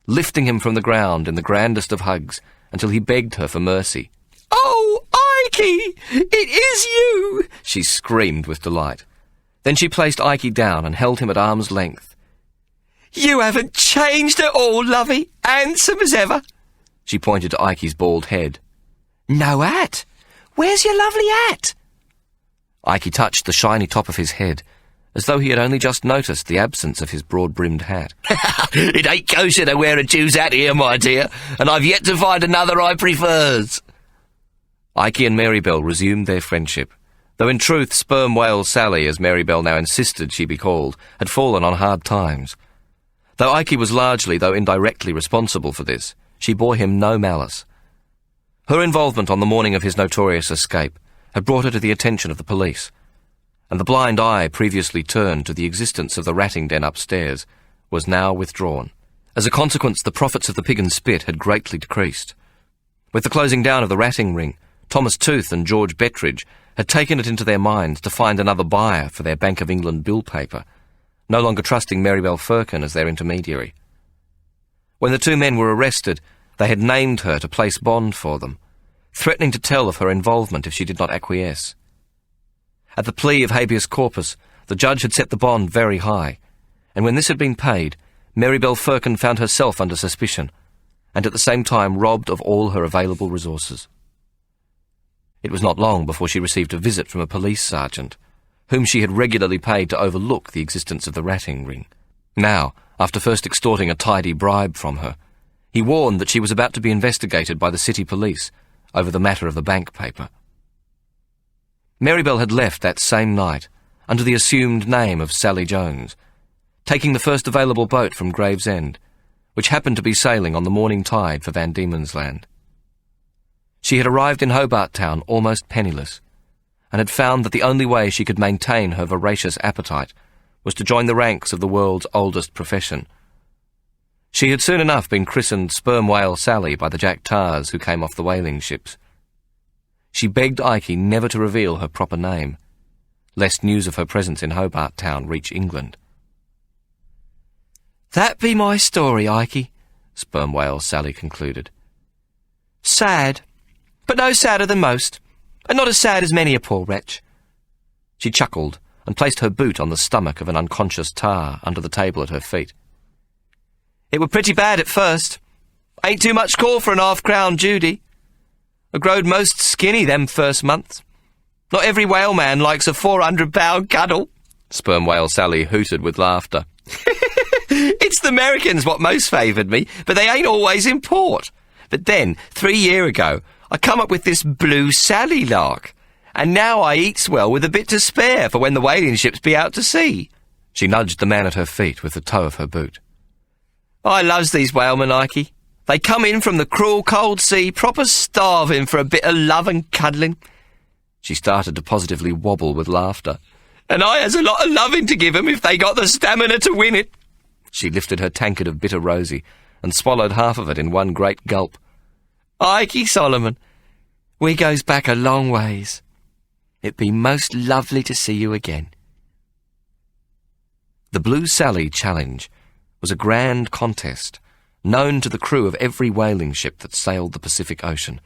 lifting him from the ground in the grandest of hugs until he begged her for mercy. "Oh, Ikey, it is you!" she screamed with delight. Then she placed Ikey down and held him at arm's length. "You haven't changed at all, lovey, handsome as ever." She pointed to Ikey's bald head. "No hat? Where's your lovely hat?" Ikey touched the shiny top of his head, as though he had only just noticed the absence of his broad-brimmed hat. "It ain't kosher to wear a Jew's hat here, my dear, and I've yet to find another I prefers." Ikey and Mary Bell resumed their friendship, though in truth Sperm Whale Sally, as Mary Bell now insisted she be called, had fallen on hard times. Though Ikey was largely, though indirectly, responsible for this, she bore him no malice. Her involvement on the morning of his notorious escape had brought her to the attention of the police, and the blind eye previously turned to the existence of the ratting den upstairs was now withdrawn. As a consequence, the profits of the Pig and Spit had greatly decreased. With the closing down of the ratting ring, Thomas Tooth and George Bettridge had taken it into their minds to find another buyer for their Bank of England bill paper, no longer trusting Marybelle Firkin as their intermediary. When the two men were arrested, they had named her to place bond for them, threatening to tell of her involvement if she did not acquiesce. At the plea of habeas corpus, the judge had set the bond very high, and when this had been paid, Marybelle Firkin found herself under suspicion, and at the same time robbed of all her available resources. It was not long before she received a visit from a police sergeant, whom she had regularly paid to overlook the existence of the ratting ring. Now, after first extorting a tidy bribe from her, he warned that she was about to be investigated by the city police over the matter of the bank paper. Marybelle had left that same night under the assumed name of Sally Jones, taking the first available boat from Gravesend, which happened to be sailing on the morning tide for Van Diemen's Land. She had arrived in Hobart Town almost penniless, and had found that the only way she could maintain her voracious appetite was to join the ranks of the world's oldest profession. She had soon enough been christened Sperm Whale Sally by the Jack Tars who came off the whaling ships. She begged Ike never to reveal her proper name, lest news of her presence in Hobart Town reach England. "That be my story, Ike," Sperm Whale Sally concluded. "Sad, but no sadder than most, and not as sad as many a poor wretch." She chuckled and placed her boot on the stomach of an unconscious tar under the table at her feet. "It were pretty bad at first. Ain't too much call for an half-crown Judy. I growed most skinny them first months. Not every whaleman likes a 400-pound cuddle." Sperm Whale Sally hooted with laughter. "It's the Americans what most favoured me, but they ain't always in port. But then, 3 year ago, I come up with this Blue Sally lark, and now I eats well with a bit to spare for when the whaling ships be out to sea." She nudged the man at her feet with the toe of her boot. "I loves these whalemen, Ike. They come in from the cruel cold sea, proper starving for a bit of love and cuddling." She started to positively wobble with laughter. "And I has a lot of loving to give 'em if they got the stamina to win it." She lifted her tankard of bitter rosy and swallowed half of it in one great gulp. "Ike Solomon, we goes back a long ways. It be most lovely to see you again." The Blue Sally Challenge was a grand contest known to the crew of every whaling ship that sailed the Pacific Ocean.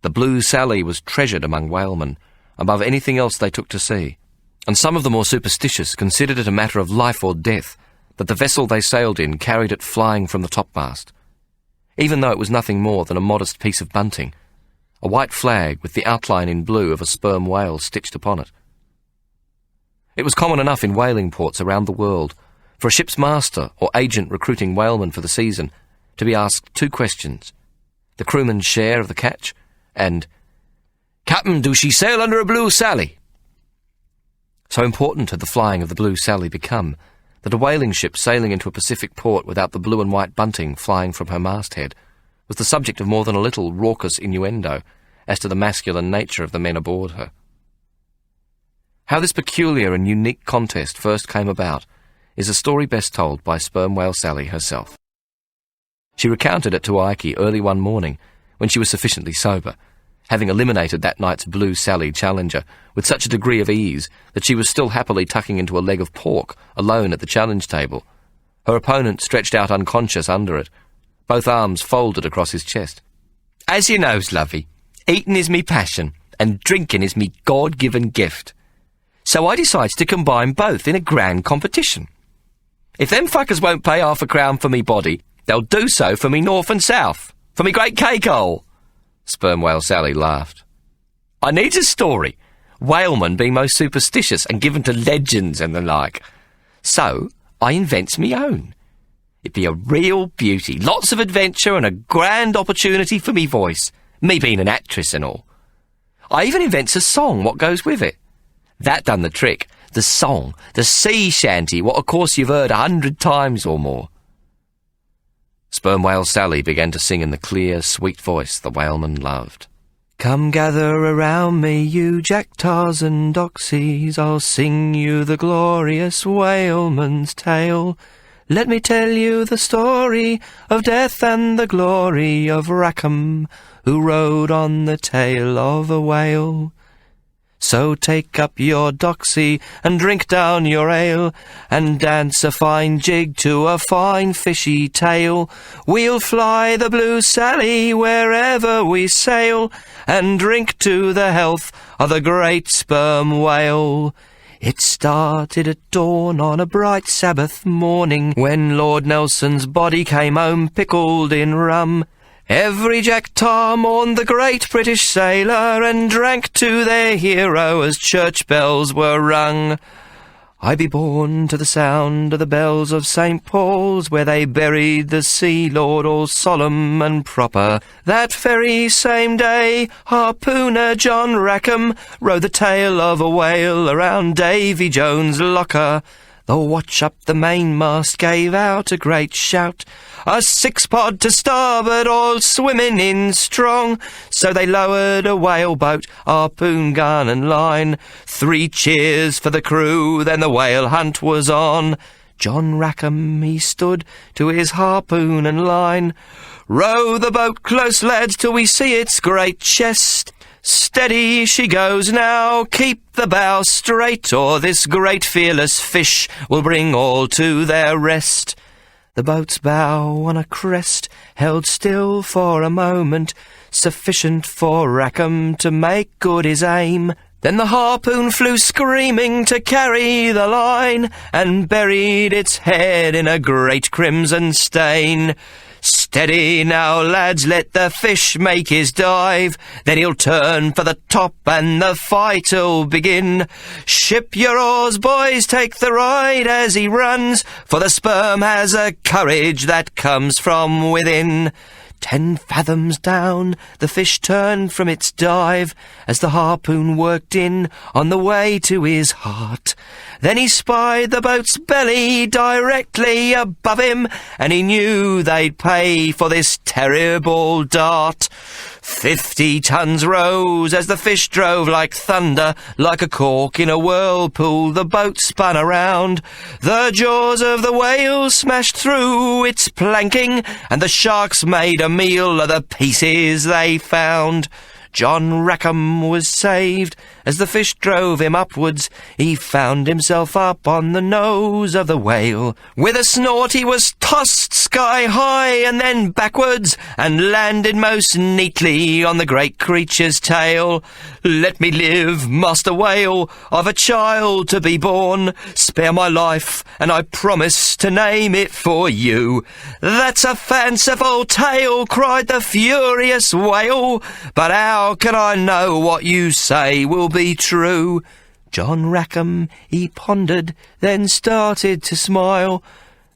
The Blue Sally was treasured among whalemen above anything else they took to sea, and some of the more superstitious considered it a matter of life or death that the vessel they sailed in carried it flying from the topmast, even though it was nothing more than a modest piece of bunting, a white flag with the outline in blue of a sperm whale stitched upon it. It was common enough in whaling ports around the world for a ship's master or agent recruiting whalemen for the season to be asked 2 questions: the crewman's share of the catch, and, "Captain, do she sail under a Blue Sally?" So important had the flying of the Blue Sally become that a whaling ship sailing into a Pacific port without the blue and white bunting flying from her masthead was the subject of more than a little raucous innuendo as to the masculine nature of the men aboard her. How this peculiar and unique contest first came about is a story best told by Sperm Whale Sally herself. She recounted it to Ike early one morning when she was sufficiently sober, having eliminated that night's Blue Sally challenger with such a degree of ease that she was still happily tucking into a leg of pork alone at the challenge table, her opponent stretched out unconscious under it, both arms folded across his chest. "As you knows, lovey, eating is me passion, and drinking is me God-given gift. So I decides to combine both in a grand competition. If them fuckers won't pay half a crown for me body, they'll do so for me north and south, for me great cake hole." Sperm Whale Sally laughed. "I needs a story, whalemen being most superstitious and given to legends and the like. So I invents me own. It be a real beauty, lots of adventure and a grand opportunity for me voice, me being an actress and all. I even invents a song what goes with it. That done the trick. The song, the sea shanty, what of course you've heard 100 times or more." Sperm Whale Sally began to sing in the clear, sweet voice the whalemen loved. "Come gather around me, you Jack Tars and Doxies, I'll sing you the glorious whaleman's tale. Let me tell you the story of death and the glory of Rackham, who rode on the tail of a whale. So take up your doxy and drink down your ale, and dance a fine jig to a fine fishy tale. We'll fly the Blue Sally wherever we sail, and drink to the health of the great sperm whale. It started at dawn on a bright Sabbath morning, when Lord Nelson's body came home pickled in rum. Every Jack Tar mourned the great British sailor, and drank to their hero as church bells were rung. I be born to the sound of the bells of St. Paul's, where they buried the Sea Lord all solemn and proper. That very same day, harpooner John Rackham rode the tail of a whale around Davy Jones' locker. The watch up the mainmast gave out a great shout, a 6-pod to starboard, all swimming in strong. So they lowered a whaleboat, harpoon, gun and line. 3 cheers for the crew, then the whale hunt was on. John Rackham, he stood to his harpoon and line. Row the boat close, lads, till we see its great chest. Steady she goes now, keep the bow straight, or this great fearless fish will bring all to their rest. The boat's bow on a crest held still for a moment, sufficient for Rackham to make good his aim. Then the harpoon flew screaming to carry the line, and buried its head in a great crimson stain. Steady now, lads, let the fish make his dive, then he'll turn for the top and the fight'll begin. Ship your oars, boys, take the ride as he runs, for the sperm has a courage that comes from within. 10 fathoms down, the fish turned from its dive, as the harpoon worked in on the way to his heart. Then he spied the boat's belly directly above him, and he knew they'd pay for this terrible dart. 50 tons rose as the fish drove like thunder, like a cork in a whirlpool the boat spun around. The jaws of the whale smashed through its planking, and the sharks made a meal of the pieces they found. John Rackham was saved as the fish drove him upwards. He found himself up on the nose of the whale. With a snort he was tossed sky high and then backwards, and landed most neatly on the great creature's tail. Let me live, Master Whale, I've a child to be born. Spare my life, and I promise to name it for you. That's a fanciful tale, cried the furious whale, but how can I know what you say will be true? John Rackham, he pondered, then started to smile.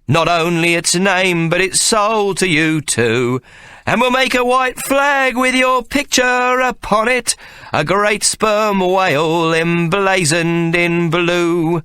Not only its name, but its soul to you too. And we'll make a white flag with your picture upon it, a great sperm whale emblazoned in blue.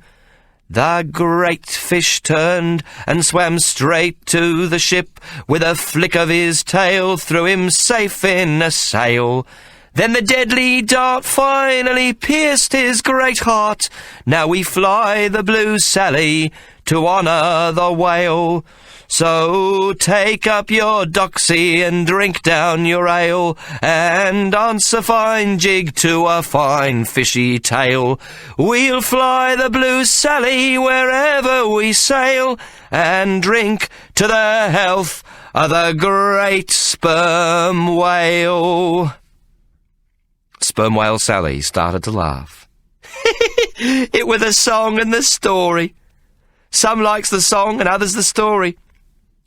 The great fish turned and swam straight to the ship, with a flick of his tail threw him safe in a sail. Then the deadly dart finally pierced his great heart. Now we fly the Blue Sally to honour the whale. So take up your doxy and drink down your ale, and dance a fine jig to a fine fishy tale. We'll fly the Blue Sally wherever we sail, and drink to the health of the great sperm whale. Sperm Whale Sally started to laugh. It were the song and the story. Some likes the song and others the story.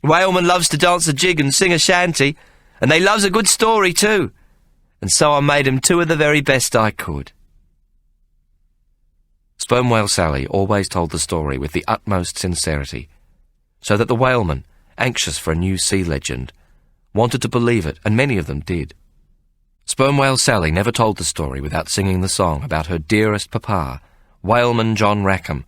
Whaleman loves to dance a jig and sing a shanty, and they loves a good story too. And so I made 'em 2 of the very best I could. Sperm Whale Sally always told the story with the utmost sincerity, so that the whalemen, anxious for a new sea legend, wanted to believe it, and many of them did. Sperm Whale Sally never told the story without singing the song about her dearest papa, whaleman John Rackham,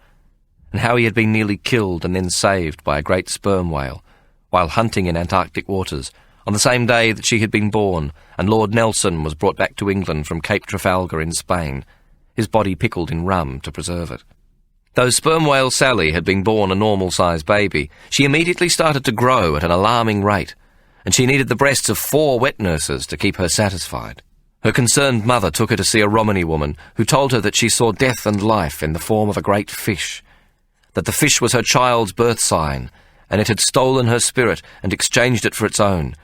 and how he had been nearly killed and then saved by a great sperm whale while hunting in Antarctic waters on the same day that she had been born, and Lord Nelson was brought back to England from Cape Trafalgar in Spain, his body pickled in rum to preserve it. Though Sperm Whale Sally had been born a normal-sized baby, she immediately started to grow at an alarming rate, and she needed the breasts of 4 wet nurses to keep her satisfied. Her concerned mother took her to see a Romany woman who told her that she saw death and life in the form of a great fish, that the fish was her child's birth sign, and it had stolen her spirit and exchanged it for its own,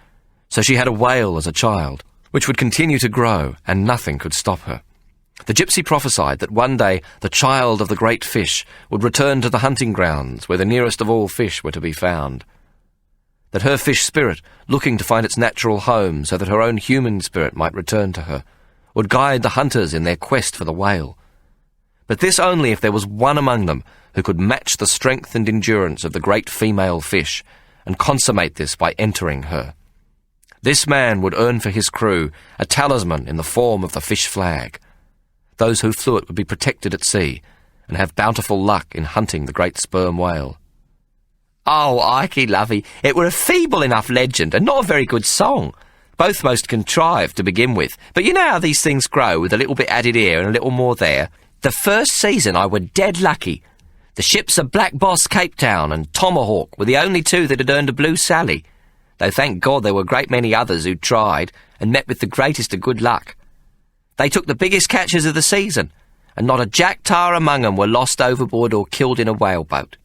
so she had a whale as a child, which would continue to grow, and nothing could stop her. The gypsy prophesied that one day the child of the great fish would return to the hunting grounds where the nearest of all fish were to be found. That her fish spirit, looking to find its natural home so that her own human spirit might return to her, would guide the hunters in their quest for the whale. But this only if there was one among them who could match the strength and endurance of the great female fish, and consummate this by entering her. This man would earn for his crew a talisman in the form of the fish flag. Those who flew it would be protected at sea, and have bountiful luck in hunting the great sperm whale. Oh, Ikey lovey, it were a feeble enough legend, and not a very good song. Both most contrived to begin with, but you know how these things grow, with a little bit added here and a little more there. The first season I were dead lucky. The ships of Black Boss Cape Town and Tomahawk were the only two that had earned a Blue Sally, though thank God there were a great many others who'd tried, and met with the greatest of good luck. They took the biggest catches of the season, and not a jack tar among 'em were lost overboard or killed in a whaleboat.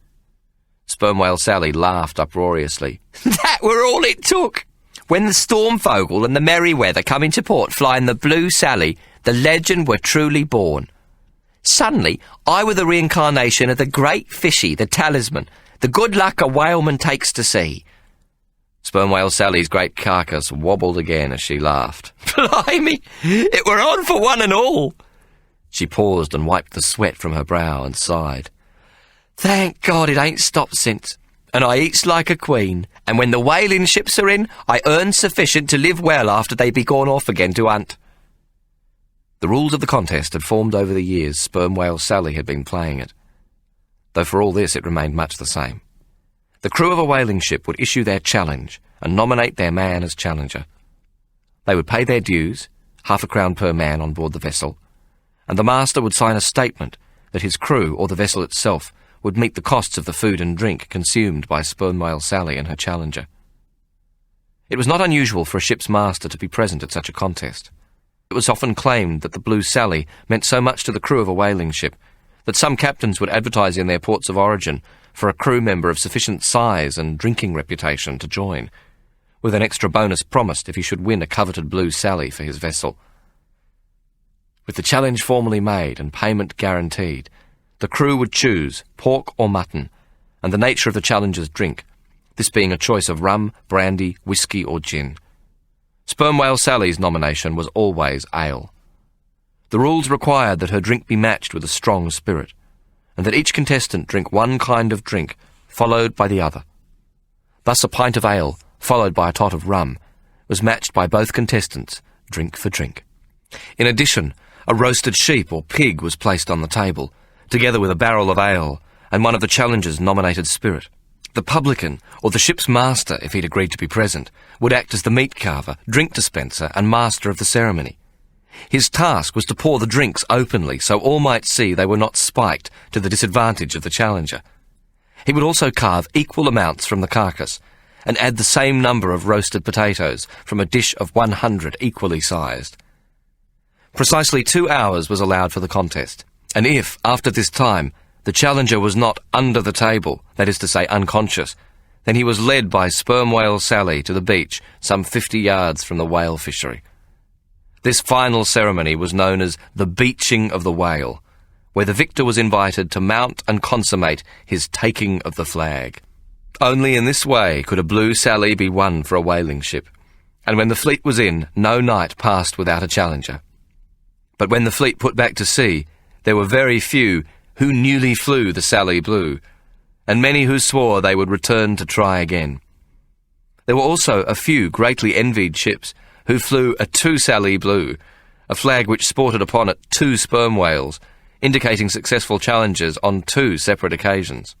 Sperm Whale Sally laughed uproariously. That were all it took. When the Stormvogel and the Merryweather come into port flying the Blue Sally, the legend were truly born. Suddenly, I were the reincarnation of the great fishy, the talisman, the good luck a whaleman takes to sea. Sperm Whale Sally's great carcass wobbled again as she laughed. Blimey, it were on for one and all. She paused and wiped the sweat from her brow and sighed. Thank God it ain't stopped since, and I eats like a queen, and when the whaling ships are in, I earn sufficient to live well after they be gone off again to hunt. The rules of the contest had formed over the years Sperm Whale Sally had been playing it, though for all this it remained much the same. The crew of a whaling ship would issue their challenge and nominate their man as challenger. They would pay their dues, £0.50 per man on board the vessel, and the master would sign a statement that his crew or the vessel itself would meet the costs of the food and drink consumed by Sperm Whale Sally and her challenger. It was not unusual for a ship's master to be present at such a contest. It was often claimed that the Blue Sally meant so much to the crew of a whaling ship that some captains would advertise in their ports of origin for a crew member of sufficient size and drinking reputation to join, with an extra bonus promised if he should win a coveted Blue Sally for his vessel. With the challenge formally made and payment guaranteed, the crew would choose pork or mutton, and the nature of the challenger's drink, this being a choice of rum, brandy, whiskey or gin. Sperm Whale Sally's nomination was always ale. The rules required that her drink be matched with a strong spirit, and that each contestant drink one kind of drink, followed by the other. Thus a pint of ale, followed by a tot of rum, was matched by both contestants, drink for drink. In addition, a roasted sheep or pig was placed on the table, together with a barrel of ale and one of the challengers' nominated spirit. The publican, or the ship's master, if he'd agreed to be present, would act as the meat carver, drink dispenser, and master of the ceremony. His task was to pour the drinks openly so all might see they were not spiked to the disadvantage of the challenger. He would also carve equal amounts from the carcass and add the same number of roasted potatoes from a dish of 100 equally sized. Precisely 2 hours was allowed for the contest, and if, after this time, the challenger was not under the table, that is to say unconscious, then he was led by Sperm Whale Sally to the beach some 50 yards from the whale fishery. This final ceremony was known as the beaching of the whale, where the victor was invited to mount and consummate his taking of the flag. Only in this way could a Blue Sally be won for a whaling ship, and when the fleet was in, no night passed without a challenger. But when the fleet put back to sea, there were very few who newly flew the Sally Blue, and many who swore they would return to try again. There were also a few greatly envied ships who flew a 2 Sally Blue, a flag which sported upon it 2 sperm whales, indicating successful challenges on 2 separate occasions.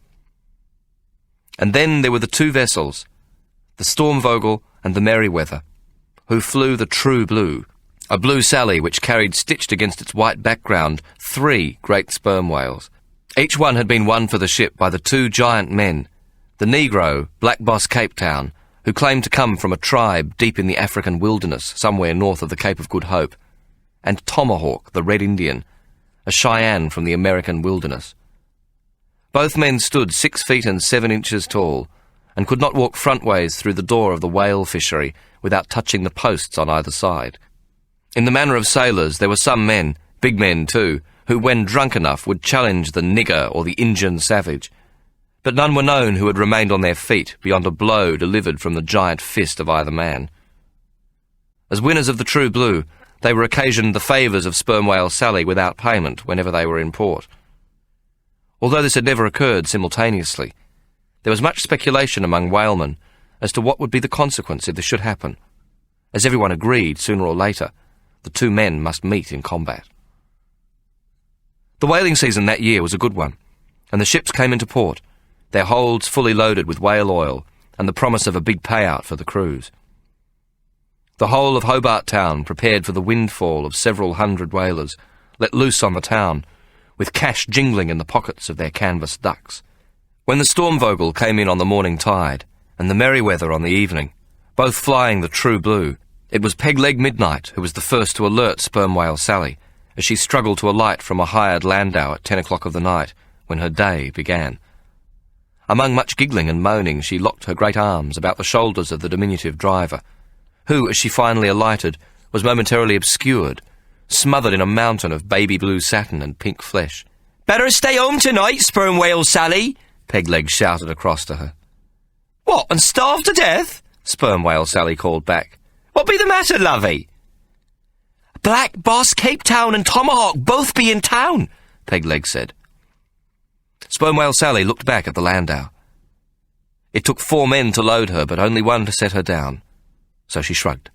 And then there were the 2 vessels, the Stormvogel and the Merryweather, who flew the true blue, a Blue Sally which carried stitched against its white background 3 great sperm whales. Each one had been won for the ship by the 2 giant men, the Negro, Black Boss Cape Town, who claimed to come from a tribe deep in the African wilderness somewhere north of the Cape of Good Hope, and Tomahawk, the Red Indian, a Cheyenne from the American wilderness. Both men stood 6 feet and 7 inches tall, and could not walk frontways through the door of the whale fishery without touching the posts on either side. In the manner of sailors, there were some men, big men too, who, when drunk enough, would challenge the nigger or the Injun savage, but none were known who had remained on their feet beyond a blow delivered from the giant fist of either man. As winners of the True Blue, they were occasioned the favours of Sperm Whale Sally without payment whenever they were in port. Although this had never occurred simultaneously, there was much speculation among whalemen as to what would be the consequence if this should happen. As everyone agreed, sooner or later, the two men must meet in combat. The whaling season that year was a good one, and the ships came into port, their holds fully loaded with whale oil and the promise of a big payout for the crews. The whole of Hobart Town prepared for the windfall of several hundred whalers, let loose on the town, with cash jingling in the pockets of their canvas ducks. When the Stormvogel came in on the morning tide, and the Merryweather on the evening, both flying the True Blue, it was Pegleg Midnight who was the first to alert Sperm Whale Sally, as she struggled to alight from a hired landau at 10 o'clock of the night, when her day began. Among much giggling and moaning, she locked her great arms about the shoulders of the diminutive driver, who, as she finally alighted, was momentarily obscured, smothered in a mountain of baby blue satin and pink flesh. "Better stay home tonight, Sperm Whale Sally," Pegleg shouted across to her. "What, and starve to death?" Sperm Whale Sally called back. "What be the matter, lovey?" "Black Boss, Cape Town and Tomahawk both be in town," Pegleg said. Sperm Whale Sally looked back at the landau. It took 4 men to load her, but only one to set her down, so she shrugged.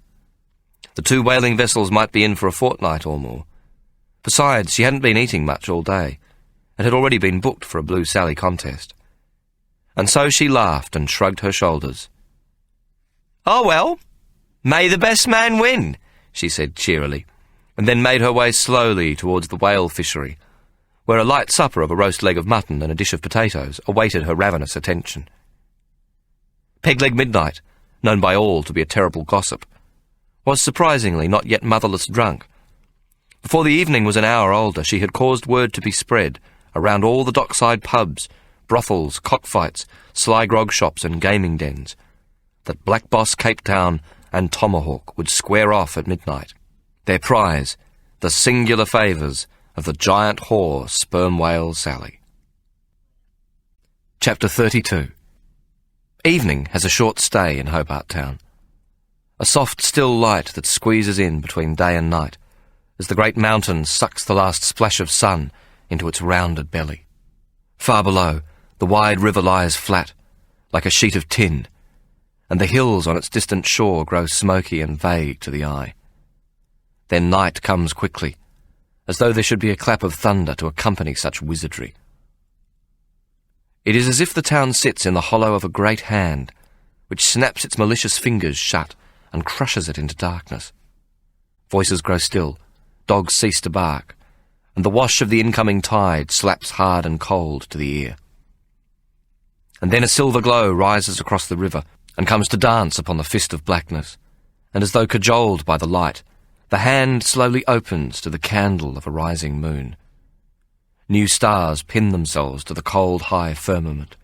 The 2 whaling vessels might be in for a fortnight or more. Besides, she hadn't been eating much all day, and had already been booked for a Blue Sally contest. And so she laughed and shrugged her shoulders. "Oh well, may the best man win," she said cheerily, and then made her way slowly towards the whale fishery, where a light supper of a roast leg of mutton and a dish of potatoes awaited her ravenous attention. Pegleg Midnight, known by all to be a terrible gossip, was surprisingly not yet motherless drunk. Before the evening was an hour older, she had caused word to be spread around all the dockside pubs, brothels, cockfights, sly grog shops and gaming dens, that Black Boss Cape Town and Tomahawk would square off at midnight, their prize, the singular favours of the giant whore Sperm Whale Sally. Chapter 32. Evening has a short stay in Hobart Town. A soft, still light that squeezes in between day and night, as the great mountain sucks the last splash of sun into its rounded belly. Far below, the wide river lies flat, like a sheet of tin, and the hills on its distant shore grow smoky and vague to the eye. Then night comes quickly, as though there should be a clap of thunder to accompany such wizardry. It is as if the town sits in the hollow of a great hand, which snaps its malicious fingers shut and crushes it into darkness. Voices grow still, dogs cease to bark, and the wash of the incoming tide slaps hard and cold to the ear. And then a silver glow rises across the river and comes to dance upon the fist of blackness, and as though cajoled by the light, the hand slowly opens to the candle of a rising moon. New stars pin themselves to the cold high firmament,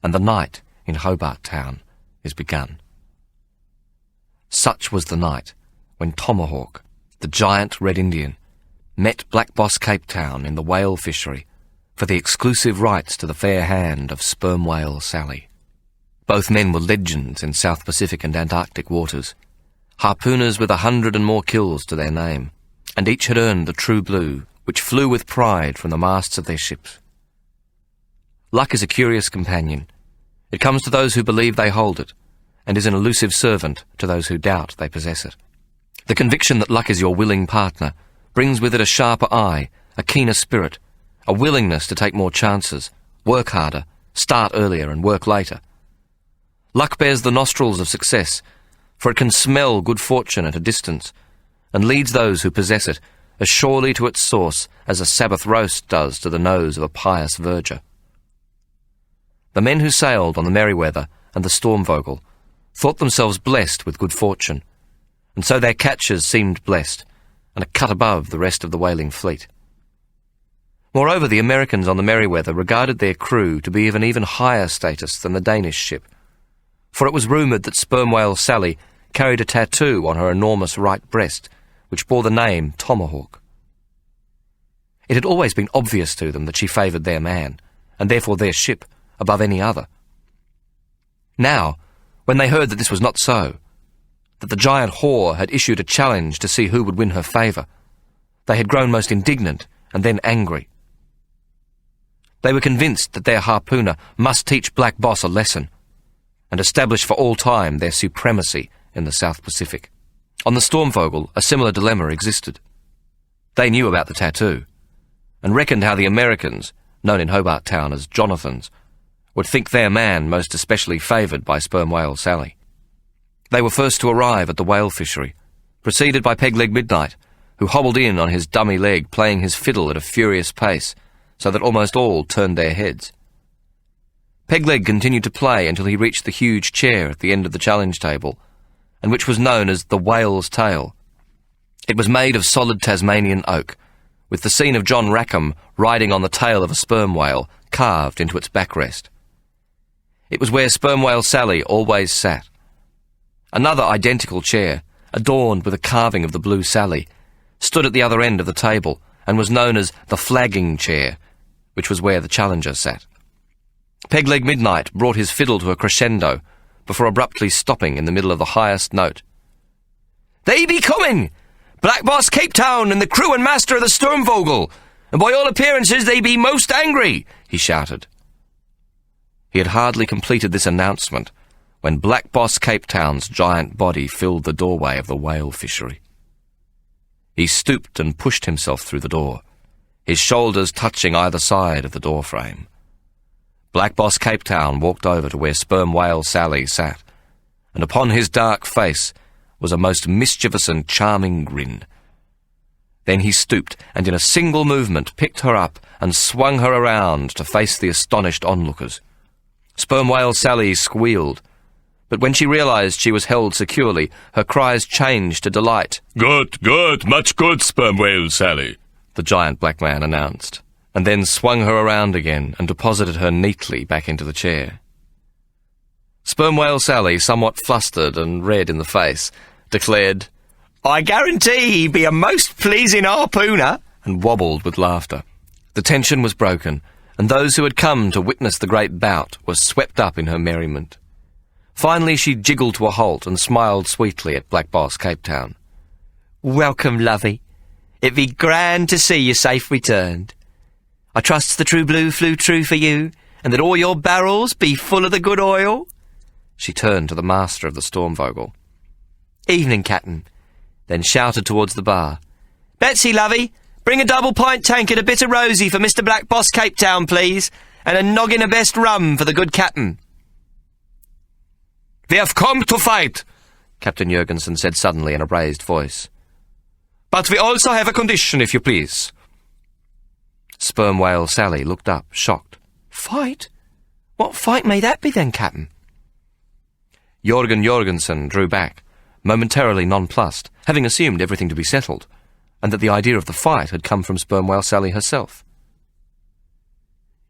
and the night in Hobart Town is begun. Such was the night when Tomahawk, the giant Red Indian, met Black Boss Cape Town in the whale fishery for the exclusive rights to the fair hand of Sperm Whale Sally. Both men were legends in South Pacific and Antarctic waters, harpooners with 100 and more kills to their name, and each had earned the True Blue, which flew with pride from the masts of their ships. Luck is a curious companion. It comes to those who believe they hold it, and is an elusive servant to those who doubt they possess it. The conviction that luck is your willing partner brings with it a sharper eye, a keener spirit, a willingness to take more chances, work harder, start earlier and work later. Luck bears the nostrils of success, for it can smell good fortune at a distance, and leads those who possess it as surely to its source as a Sabbath roast does to the nose of a pious verger. The men who sailed on the Merryweather and the Stormvogel thought themselves blessed with good fortune, and so their catchers seemed blessed, and a cut above the rest of the whaling fleet. Moreover, the Americans on the Merryweather regarded their crew to be of an even higher status than the Danish ship, for it was rumoured that Sperm Whale Sally carried a tattoo on her enormous right breast, which bore the name Tomahawk. It had always been obvious to them that she favoured their man, and therefore their ship, above any other. Now, when they heard that this was not so, that the giant whore had issued a challenge to see who would win her favour, they had grown most indignant and then angry. They were convinced that their harpooner must teach Black Boss a lesson and establish for all time their supremacy in the South Pacific. On the Sturmvogel, a similar dilemma existed. They knew about the tattoo and reckoned how the Americans, known in Hobart Town as Jonathans, would think their man most especially favoured by Sperm Whale Sally. They were first to arrive at the whale fishery, preceded by Pegleg Midnight, who hobbled in on his dummy leg playing his fiddle at a furious pace, so that almost all turned their heads. Pegleg continued to play until he reached the huge chair at the end of the challenge table, and which was known as the whale's tail. It was made of solid Tasmanian oak, with the scene of John Rackham riding on the tail of a sperm whale carved into its backrest. It was where Sperm Whale Sally always sat. Another identical chair, adorned with a carving of the Blue Sally, stood at the other end of the table and was known as the flagging chair, which was where the challenger sat. Pegleg Midnight brought his fiddle to a crescendo before abruptly stopping in the middle of the highest note. "They be coming! Black Boss Cape Town and the crew and master of the Sturmvogel, and by all appearances they be most angry," he shouted. He had hardly completed this announcement when Black Boss Cape Town's giant body filled the doorway of the whale fishery. He stooped and pushed himself through the door, his shoulders touching either side of the doorframe. Black Boss Cape Town walked over to where Sperm Whale Sally sat, and upon his dark face was a most mischievous and charming grin. Then he stooped and in a single movement picked her up and swung her around to face the astonished onlookers. Sperm Whale Sally squealed, but when she realised she was held securely, her cries changed to delight. "Good, good, much good, Sperm Whale Sally," the giant black man announced, and then swung her around again and deposited her neatly back into the chair. Sperm Whale Sally, somewhat flustered and red in the face, declared, "I guarantee he be a most pleasing harpooner," and wobbled with laughter. The tension was broken, and those who had come to witness the great bout were swept up in her merriment. Finally she jiggled to a halt and smiled sweetly at Black Boss Cape Town. "Welcome, lovey. It be grand to see you safe returned. I trusts the True Blue flew true for you, and that all your barrels be full of the good oil." She turned to the master of the Sturmvogel. "Evening, Captain," then shouted towards the bar. "Betsy, lovey, bring a double-pint tankard of bitter rosy for Mr. Black Boss Cape Town, please, and a noggin of best rum for the good captain." "We have come to fight," Captain Jurgensen said suddenly in a raised voice. "But we also have a condition, if you please." Sperm Whale Sally looked up, shocked. "Fight? What fight may that be then, Captain?" Jorgen Jorgensen drew back, momentarily nonplussed, having assumed everything to be settled, and that the idea of the fight had come from Sperm Whale Sally herself.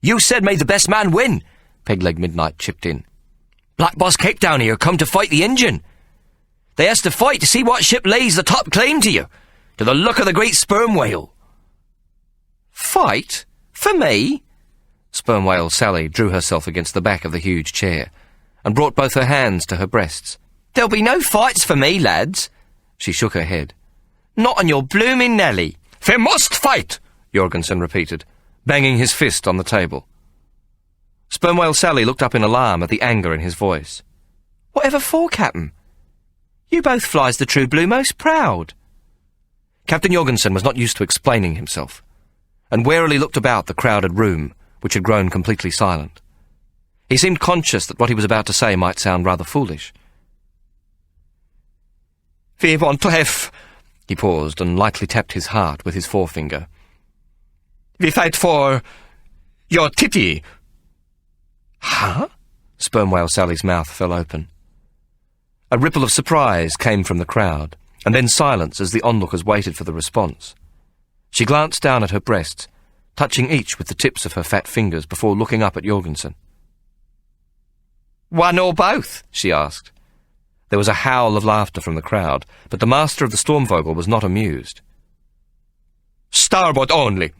"You said may the best man win," Pegleg Midnight chipped in. "Black Boss Cape Town here come to fight the engine. They has to fight to see what ship lays the top claim to you, to the look of the great sperm whale." "Fight? For me?" Sperm Whale Sally drew herself against the back of the huge chair, and brought both her hands to her breasts. "There'll be no fights for me, lads." She shook her head. "Not on your blooming Nelly." "We must fight," Jorgensen repeated, banging his fist on the table. Sperm Whale Sally looked up in alarm at the anger in his voice. "Whatever for, Captain? You both flies the True Blue most proud." Captain Jorgensen was not used to explaining himself, and warily looked about the crowded room, which had grown completely silent. He seemed conscious that what he was about to say might sound rather foolish. "We want to have..." He paused and lightly tapped his heart with his forefinger. "We fight for... your titty." "Huh?" Sperm Whale Sally's mouth fell open. A ripple of surprise came from the crowd, and then silence as the onlookers waited for the response. She glanced down at her breasts, touching each with the tips of her fat fingers before looking up at Jorgensen. "One or both?" she asked. There was a howl of laughter from the crowd, but the master of the Sturmvogel was not amused. "Starboard only."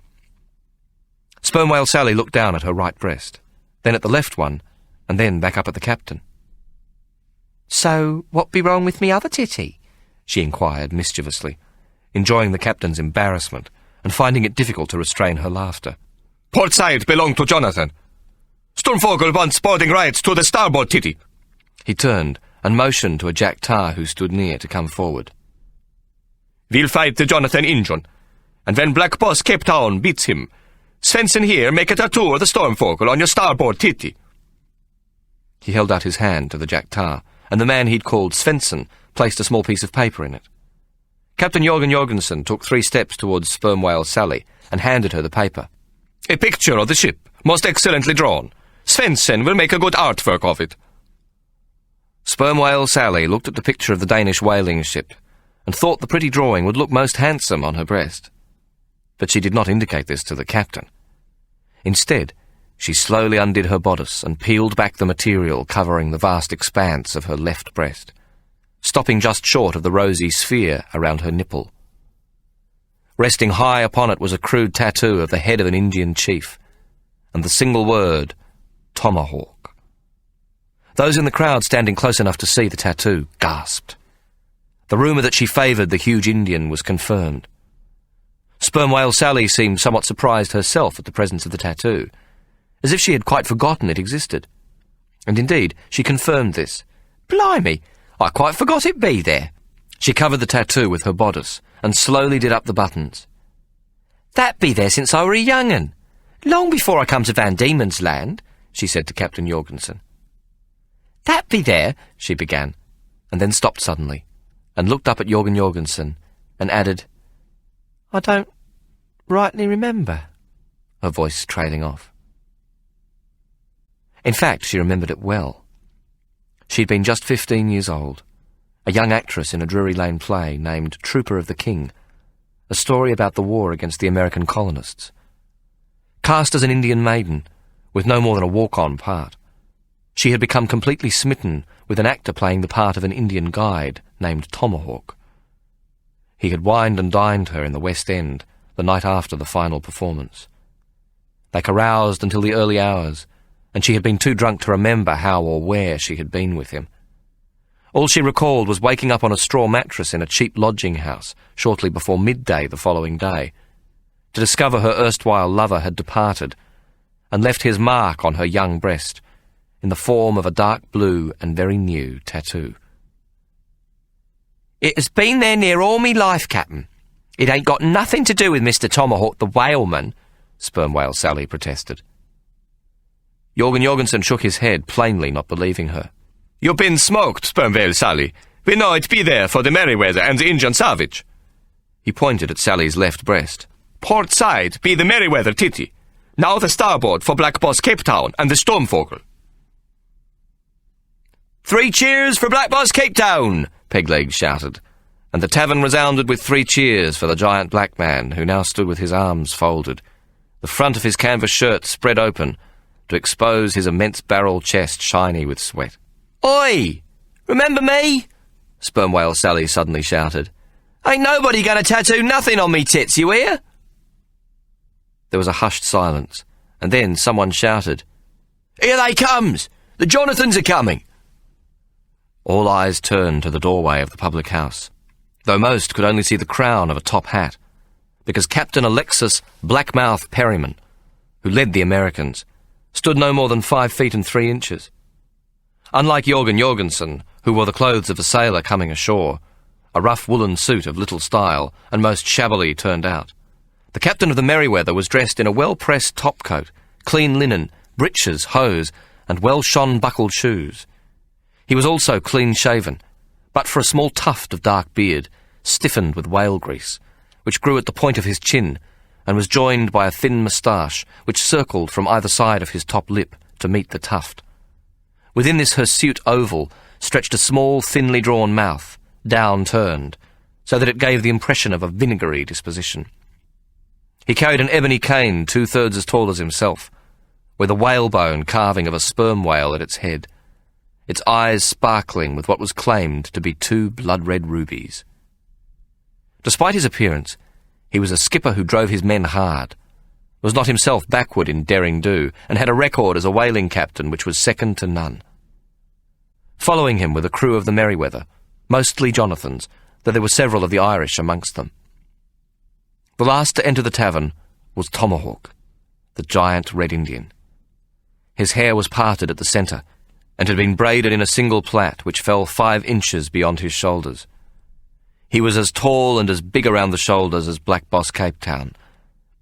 Sperm Whale Sally looked down at her right breast, then at the left one, and then back up at the captain. "So, what be wrong with me other titty?" she inquired mischievously, enjoying the captain's embarrassment and finding it difficult to restrain her laughter. "Port side belong to Jonathan. Sturmvogel wants boarding rights to the starboard titty." He turned and motioned to a Jack Tar who stood near to come forward. "We'll fight the Jonathan Injun, and when Black Boss Cape Town beats him, Svensson here make a tattoo of the Sturmvogel on your starboard titty." He held out his hand to the Jack Tar, and the man he'd called Svensson placed a small piece of paper in it. Captain Jorgensen took 3 steps towards Sperm Whale Sally and handed her the paper. "A picture of the ship, most excellently drawn. Svensson will make a good artwork of it." Sperm Whale Sally looked at the picture of the Danish whaling ship and thought the pretty drawing would look most handsome on her breast. But she did not indicate this to the captain. Instead, she slowly undid her bodice and peeled back the material covering the vast expanse of her left breast, stopping just short of the rosy sphere around her nipple. Resting high upon it was a crude tattoo of the head of an Indian chief, and the single word, Tomahawk. Those in the crowd standing close enough to see the tattoo gasped. The rumour that she favoured the huge Indian was confirmed. Sperm Whale Sally seemed somewhat surprised herself at the presence of the tattoo, as if she had quite forgotten it existed. And indeed, she confirmed this. "Blimey, I quite forgot it be there." She covered the tattoo with her bodice and slowly did up the buttons. "That be there since I were a young un. Long before I come to Van Diemen's Land," she said to Captain Jorgensen. "That be there," she began, and then stopped suddenly, and looked up at Jorgensen, and added, "I don't rightly remember," her voice trailing off. In fact, she remembered it well. She'd been just 15 years old, a young actress in a Drury Lane play named Trooper of the King, a story about the war against the American colonists. Cast as an Indian maiden, with no more than a walk-on part, she had become completely smitten with an actor playing the part of an Indian guide named Tomahawk. He had wined and dined her in the West End the night after the final performance. They caroused until the early hours, and she had been too drunk to remember how or where she had been with him. All she recalled was waking up on a straw mattress in a cheap lodging house shortly before midday the following day, to discover her erstwhile lover had departed and left his mark on her young breast in the form of a dark blue and very new tattoo. "It has been there near all me life, Captain. It ain't got nothing to do with Mr. Tomahawk the whaleman," Sperm Whale Sally protested. Jorgensen shook his head, plainly not believing her. "You've been smoked, Sperm Whale Sally. We know it be there for the Merryweather and the Injun Savage." He pointed at Sally's left breast. "Port side be the Merryweather titty. Now the starboard for Black Boss Cape Town and the Sturmvogel." "3 cheers for Black Boss Cape Town!" Pegleg shouted, and the tavern resounded with 3 cheers for the giant black man who now stood with his arms folded, the front of his canvas shirt spread open to expose his immense barrel chest shiny with sweat. "Oi! Remember me?" Sperm Whale Sally suddenly shouted. "Ain't nobody going to tattoo nothing on me tits, you hear?" There was a hushed silence, and then someone shouted, "Here they comes! The Jonathans are coming!" All eyes turned to the doorway of the public house, though most could only see the crown of a top hat, because Captain Alexis Blackmouth Perryman, who led the Americans, stood no more than 5 feet and 3 inches. Unlike Jorgensen, who wore the clothes of a sailor coming ashore, a rough woolen suit of little style and most shabbily turned out, the captain of the Merryweather was dressed in a well-pressed topcoat, clean linen, breeches, hose, and well-shone buckled shoes. He was also clean-shaven, but for a small tuft of dark beard, stiffened with whale grease, which grew at the point of his chin and was joined by a thin moustache which circled from either side of his top lip to meet the tuft. Within this hirsute oval stretched a small, thinly drawn mouth, down-turned, so that it gave the impression of a vinegary disposition. He carried an ebony cane 2/3 as tall as himself, with a whalebone carving of a sperm whale at its head, its eyes sparkling with what was claimed to be 2 blood-red rubies. Despite his appearance, he was a skipper who drove his men hard, was not himself backward in daring-do, and had a record as a whaling captain which was second to none. Following him were the crew of the Merryweather, mostly Jonathans, though there were several of the Irish amongst them. The last to enter the tavern was Tomahawk, the giant Red Indian. His hair was parted at the centre, and had been braided in a single plait which fell 5 inches beyond his shoulders. He was as tall and as big around the shoulders as Black Boss Cape Town,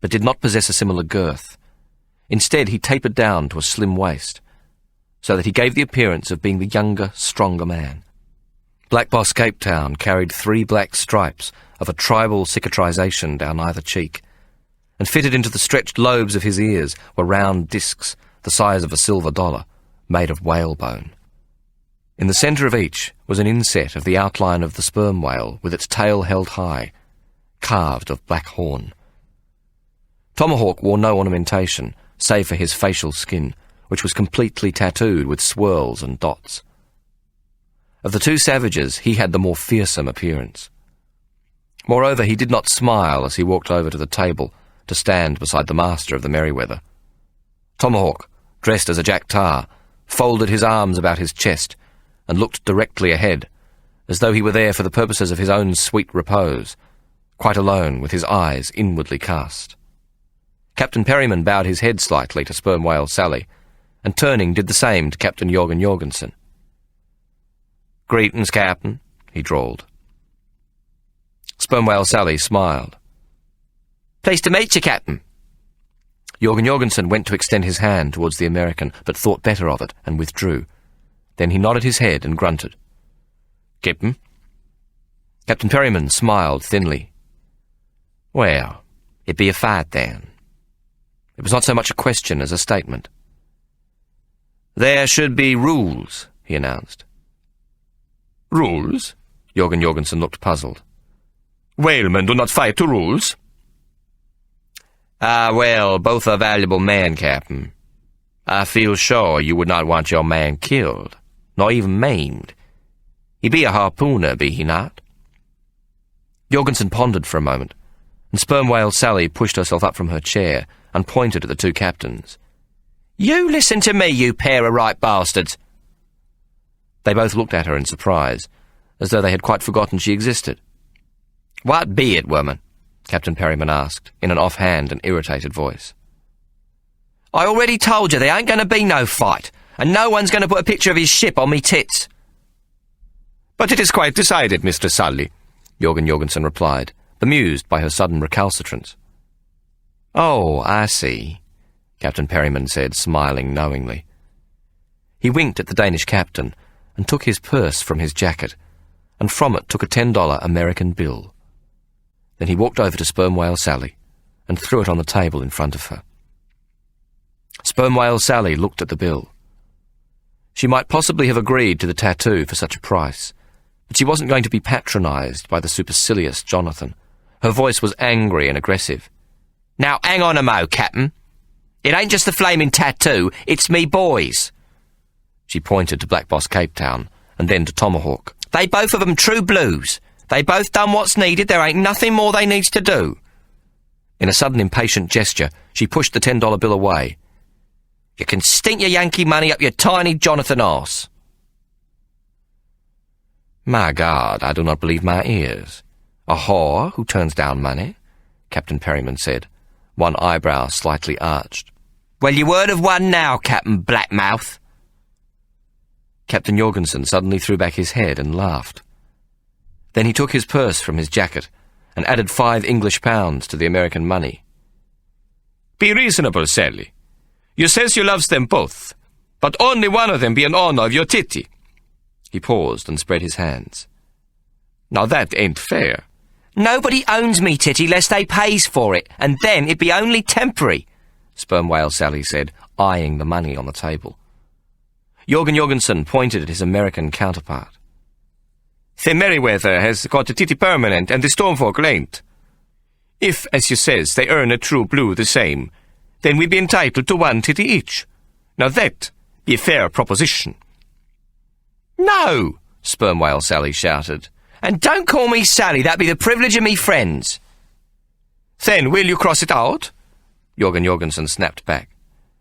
but did not possess a similar girth. Instead, he tapered down to a slim waist, so that he gave the appearance of being the younger, stronger man. Black Boss Cape Town carried 3 black stripes of a tribal cicatrization down either cheek, and fitted into the stretched lobes of his ears were round discs the size of a silver dollar, made of whalebone. In the centre of each was an inset of the outline of the sperm whale with its tail held high, carved of black horn. Tomahawk wore no ornamentation, save for his facial skin, which was completely tattooed with swirls and dots. Of the 2 savages, he had the more fearsome appearance. Moreover, he did not smile as he walked over to the table to stand beside the master of the Merryweather. Tomahawk, dressed as a Jack Tar, folded his arms about his chest and looked directly ahead, as though he were there for the purposes of his own sweet repose, quite alone with his eyes inwardly cast. Captain Perryman bowed his head slightly to Sperm Whale Sally, and turning did the same to Captain Jorgen Jorgensen. "Greetings, Captain," he drawled. Sperm Whale Sally smiled. Pleased to meet you, Captain. Jorgen Jorgensen went to extend his hand towards the American, but thought better of it and withdrew. Then he nodded his head and grunted. "Captain?" Captain Perryman smiled thinly. "Well, it be a fight then." It was not so much a question as a statement. "There should be rules," he announced. "Rules?" Jorgen Jorgensen looked puzzled. "Whalemen do not fight to rules." "Ah, well, both are valuable men, Captain. I feel sure you would not want your man killed, nor even maimed. He be a harpooner, be he not?" Jorgensen pondered for a moment, and Sperm Whale Sally pushed herself up from her chair and pointed at the 2 captains. "You listen to me, you pair of right bastards." They both looked at her in surprise, as though they had quite forgotten she existed. "What be it, woman?" Captain Perryman asked, in an offhand and irritated voice. "I already told you there ain't going to be no fight, and no one's going to put a picture of his ship on me tits." "But it is quite decided, Mr. Sully," Jorgen Jorgensen replied, bemused by her sudden recalcitrance. "Oh, I see," Captain Perryman said, smiling knowingly. He winked at the Danish captain and took his purse from his jacket, and from it took a $10 American bill. Then he walked over to Sperm Whale Sally and threw it on the table in front of her. Sperm Whale Sally looked at the bill. She might possibly have agreed to the tattoo for such a price, but she wasn't going to be patronized by the supercilious Jonathan. Her voice was angry and aggressive. "Now, hang on a mo, Captain. It ain't just the flaming tattoo, it's me boys." She pointed to Black Boss Cape Town, and then to Tomahawk. "They both of them true blues. They both done what's needed, there ain't nothing more they needs to do." In a sudden impatient gesture, she pushed the $10 bill away. "You can stink your Yankee money up your tiny Jonathan arse." "My God, I do not believe my ears. A whore who turns down money?" Captain Perryman said, one eyebrow slightly arched. "Well, you heard of one now, Captain Blackmouth." Captain Jorgensen suddenly threw back his head and laughed. Then he took his purse from his jacket and added 5 English pounds to the American money. "Be reasonable, Sally. You says you loves them both, but only one of them be an owner of your titty." He paused and spread his hands. "Now that ain't fair." "Nobody owns me titty lest they pays for it, and then it be only temporary," Sperm Whale Sally said, eyeing the money on the table. Jorgen Jorgensen pointed at his American counterpart. The Merryweather has got a titty permanent and the Stormfogle ain't. If, as you says, they earn a true blue the same, then we be entitled to 1 titty each. Now that be a fair proposition. No, Sperm Whale Sally shouted. And don't call me Sally, that be the privilege of me friends. Then will you cross it out? Jorgen Jorgensen snapped back.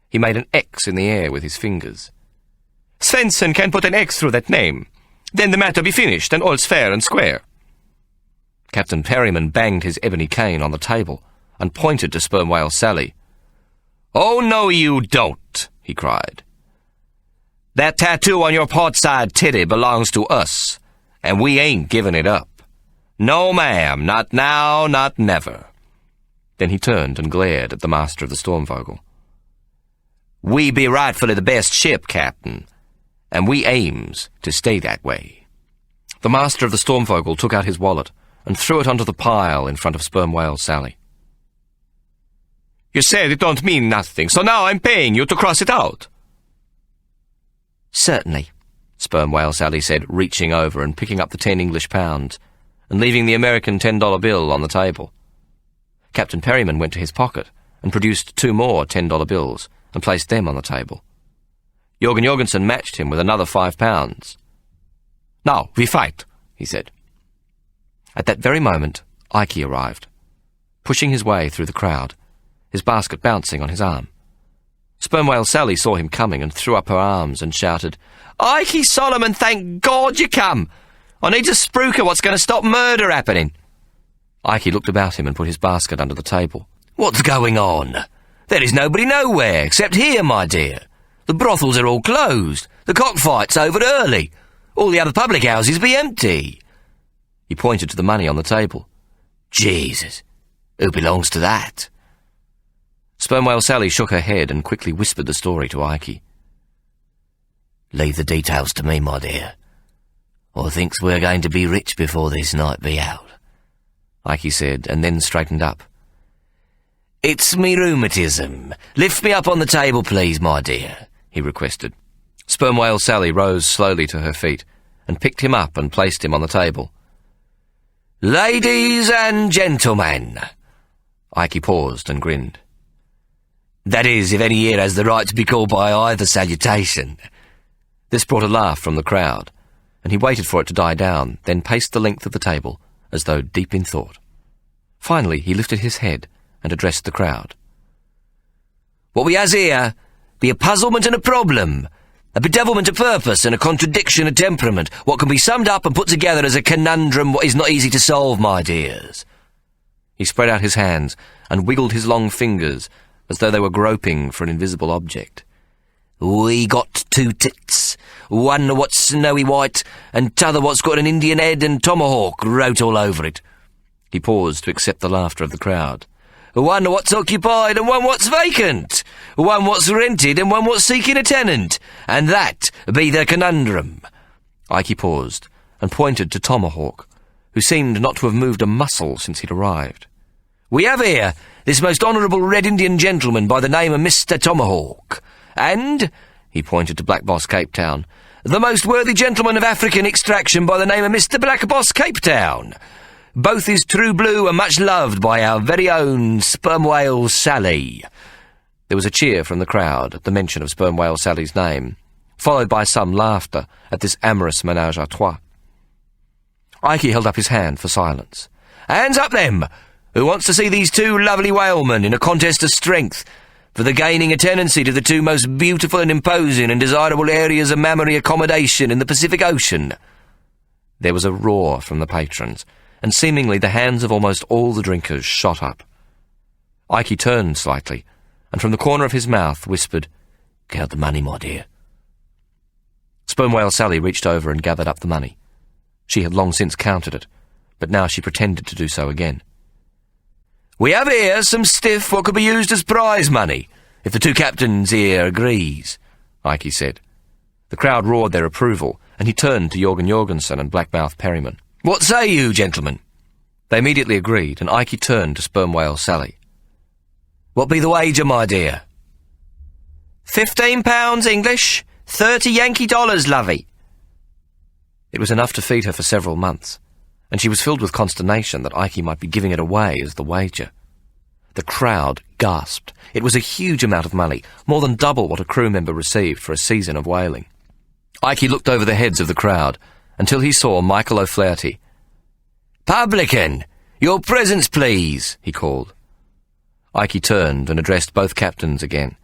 He made an X in the air with his fingers. Svensson can put an X through that name. Then the matter be finished, and all's fair and square. Captain Perryman banged his ebony cane on the table and pointed to Sperm Whale Sally. Oh, no, you don't, he cried. That tattoo on your port side titty belongs to us, and we ain't giving it up. No, ma'am, not now, not never. Then he turned and glared at the master of the Stormfogle. We be rightfully the best ship, Captain, and we aims to stay that way. The master of the Stormfogle took out his wallet and threw it onto the pile in front of Sperm Whale Sally. You said it don't mean nothing, so now I'm paying you to cross it out. Certainly, Sperm Whale Sally said, reaching over and picking up the 10 English pounds and leaving the American $10 bill on the table. Captain Perryman went to his pocket and produced 2 more $10 bills and placed them on the table. Jorgen Jorgensen matched him with another £5. Now, we fight, he said. At that very moment, Ike arrived, pushing his way through the crowd, his basket bouncing on his arm. Sperm Whale Sally saw him coming and threw up her arms and shouted, Ike Solomon, thank God you come! I need a spruiker what's going to stop murder happening. Ike looked about him and put his basket under the table. What's going on? There is nobody nowhere, except here, my dear. The brothels are all closed. The cockfight's over early. All the other public houses be empty. He pointed to the money on the table. Jesus, who belongs to that? Sperm Whale Sally shook her head and quickly whispered the story to Ike. Leave the details to me, my dear. I thinks we're going to be rich before this night be out. Ike said, and then straightened up. It's me rheumatism. Lift me up on the table, please, my dear, he requested. Sperm Whale Sally rose slowly to her feet and picked him up and placed him on the table. Ladies and gentlemen. Ike paused and grinned. That is, if any here has the right to be called by either salutation. This brought a laugh from the crowd, and he waited for it to die down, then paced the length of the table, as though deep in thought. Finally, he lifted his head and addressed the crowd. What we has here be a puzzlement and a problem, a bedevilment of purpose and a contradiction of temperament, what can be summed up and put together as a conundrum what is not easy to solve, my dears. He spread out his hands and wiggled his long fingers as though they were groping for an invisible object. We got 2 tits, one what's snowy white, and t'other what's got an Indian head and tomahawk wrote all over it. He paused to accept the laughter of the crowd. One what's occupied and one what's vacant, one what's rented and one what's seeking a tenant, and that be the conundrum. Ike paused and pointed to Tomahawk, who seemed not to have moved a muscle since he'd arrived. We have here this most honourable Red Indian gentleman by the name of Mr. Tomahawk, and, he pointed to Black Boss Cape Town, the most worthy gentleman of African extraction by the name of Mr. Black Boss Cape Town. Both is true blue and much loved by our very own Sperm Whale Sally. There was a cheer from the crowd at the mention of Sperm Whale Sally's name, followed by some laughter at this amorous ménage à trois. Ike held up his hand for silence. Hands up, them! Who wants to see these 2 lovely whalemen in a contest of strength for the gaining a tenancy to the 2 most beautiful and imposing and desirable areas of mammary accommodation in the Pacific Ocean? There was a roar from the patrons, and seemingly the hands of almost all the drinkers shot up. Ike turned slightly, and from the corner of his mouth whispered, Count the money, my dear. Sperm Whale Sally reached over and gathered up the money. She had long since counted it, but now she pretended to do so again. We have here some stiff what could be used as prize money, if the 2 captains here agrees, Ike said. The crowd roared their approval, and he turned to Jorgen Jorgensen and Blackmouth Perryman. What say you, gentlemen? They immediately agreed, and Ike turned to Sperm Whale Sally. What be the wager, my dear? £15 English, 30 Yankee dollars, lovey. It was enough to feed her for several months, and she was filled with consternation that Ike might be giving it away as the wager. The crowd gasped. It was a huge amount of money, more than double what a crew member received for a season of whaling. Ike looked over the heads of the crowd until he saw Michael O'Flaherty. "Publican, your presence, please," he called. Ike turned and addressed both captains again.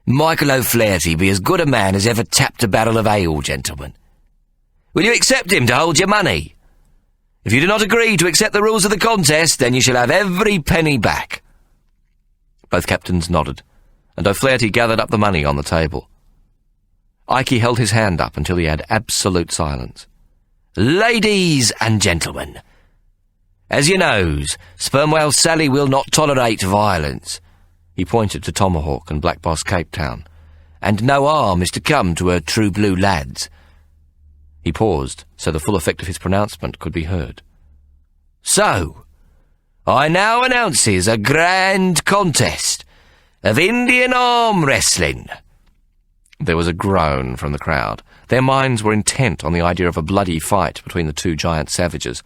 "Michael O'Flaherty be as good a man as ever tapped a barrel of ale, gentlemen. Will you accept him to hold your money? If you do not agree to accept the rules of the contest, then you shall have every penny back." Both captains nodded, and O'Flaherty gathered up the money on the table. Ike held his hand up until he had absolute silence. "Ladies and gentlemen, as you knows, Sperm Whale Sally will not tolerate violence." He pointed to Tomahawk and Black Boss Cape Town. "And no harm is to come to her true blue lads." He paused, so the full effect of his pronouncement could be heard. "So, I now announces a grand contest of Indian arm wrestling." There was a groan from the crowd. Their minds were intent on the idea of a bloody fight between the two giant savages,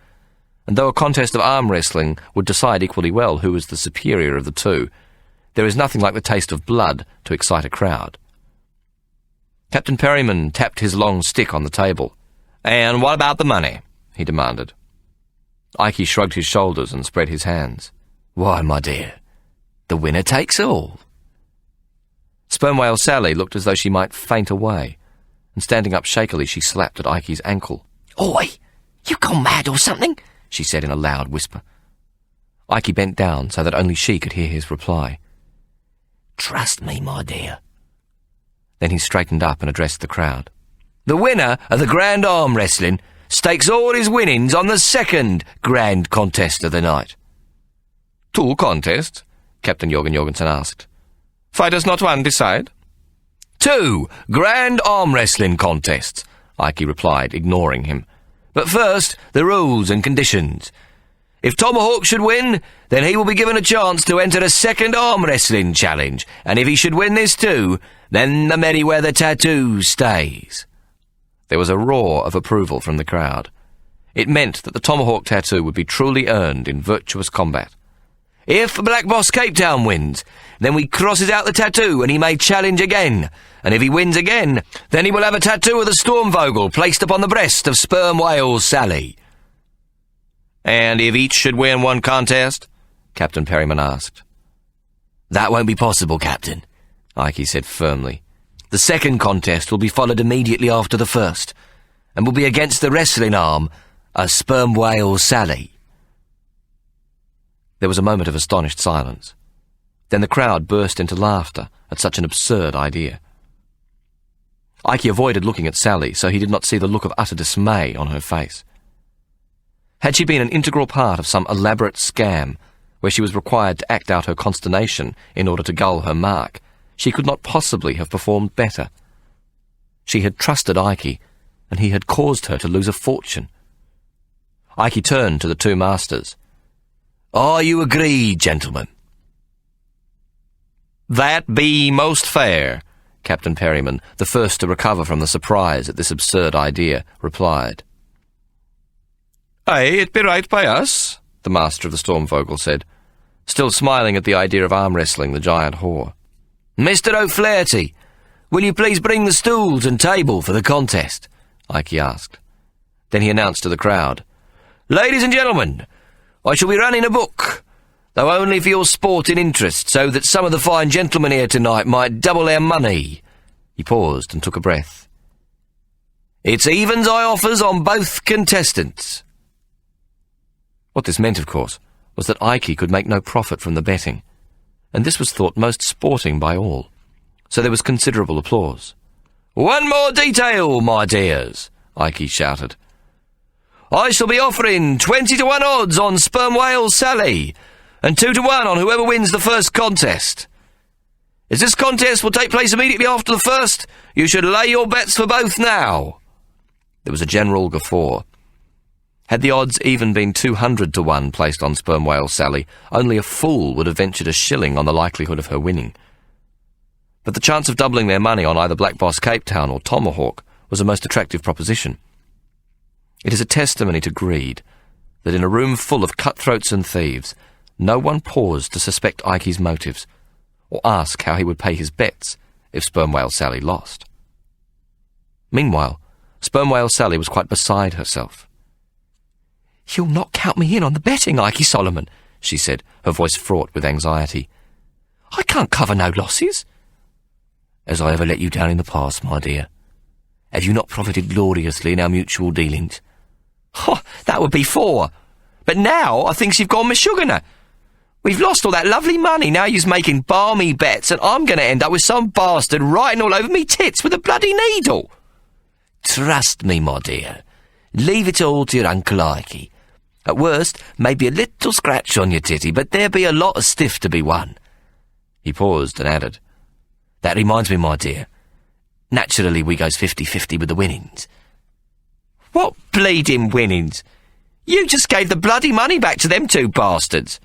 and though a contest of arm wrestling would decide equally well who was the superior of the two, there is nothing like the taste of blood to excite a crowd. Captain Perryman tapped his long stick on the table. "And what about the money?" he demanded. Ike shrugged his shoulders and spread his hands. "Why, my dear, the winner takes all." Sperm Whale Sally looked as though she might faint away, and standing up shakily she slapped at Ike's ankle. "Oi, you gone mad or something?" she said in a loud whisper. Ike bent down so that only she could hear his reply. "Trust me, my dear." Then he straightened up and addressed the crowd. "The winner of the grand arm wrestling stakes all his winnings on the second grand contest of the night." "Two contests?" Captain Jorgen Jorgensen asked. "Fighters not one decide?" "Two grand arm wrestling contests," Ike replied, ignoring him. "But first, the rules and conditions. If Tomahawk should win, then he will be given a chance to enter a second arm wrestling challenge, and if he should win this too, then the Merryweather tattoo stays." There was a roar of approval from the crowd. It meant that the Tomahawk tattoo would be truly earned in virtuous combat. "If Black Boss Cape Town wins, then we crosses out the tattoo and he may challenge again, and if he wins again, then he will have a tattoo of the Stormvogel placed upon the breast of Sperm Whale Sally." "And if each should win one contest?" Captain Perryman asked. "That won't be possible, Captain," Ike said firmly. "The second contest will be followed immediately after the first, and will be against the wrestling arm of Sperm Whale Sally." There was a moment of astonished silence. Then the crowd burst into laughter at such an absurd idea. Ike avoided looking at Sally, so he did not see the look of utter dismay on her face. Had she been an integral part of some elaborate scam, where she was required to act out her consternation in order to gull her mark, she could not possibly have performed better. She had trusted Ike, and he had caused her to lose a fortune. Ike turned to the two masters. "Are you agreed, gentlemen?" "That be most fair," Captain Perryman, the first to recover from the surprise at this absurd idea, replied. "Aye, it be right by us," the master of the Stormvogel said, still smiling at the idea of arm wrestling the giant whore. "Mr. O'Flaherty, will you please bring the stools and table for the contest?" Ike asked. Then he announced to the crowd, "Ladies and gentlemen, I shall be running a book, though only for your sporting interest, so that some of the fine gentlemen here tonight might double their money." He paused and took a breath. "It's evens I offers on both contestants." What this meant, of course, was that Ike could make no profit from the betting, and this was thought most sporting by all, so there was considerable applause. "One more detail, my dears," Ike shouted. "I shall be offering 20-1 odds on Sperm Whale Sally, and 2-1 on whoever wins the first contest. As this contest will take place immediately after the first, you should lay your bets for both now." There was a general guffaw. Had the odds even been 200-1 placed on Sperm Whale Sally, only a fool would have ventured a shilling on the likelihood of her winning. But the chance of doubling their money on either Black Boss Cape Town or Tomahawk was a most attractive proposition, It is a testimony to greed that in a room full of cutthroats and thieves, no one paused to suspect Ikey's motives or ask how he would pay his bets if Sperm Whale Sally lost. Meanwhile, Sperm Whale Sally was quite beside herself. "You'll not count me in on the betting, Ikey Solomon," she said, her voice fraught with anxiety. "I can't cover no losses." "Has I ever let you down in the past, my dear? Have you not profited gloriously in our mutual dealings?" "Oh, that would be 4. But now I thinks you've gone mashugana. We've lost all that lovely money, now you's making balmy bets, and I'm going to end up with some bastard writing all over me tits with a bloody needle." "Trust me, my dear. Leave it all to your Uncle Ikey. At worst, maybe a little scratch on your titty, but there be a lot of stiff to be won." He paused and added, "That reminds me, my dear. Naturally, we goes 50-50 with the winnings." "What bleeding winnings? You just gave the bloody money back to them 2 bastards."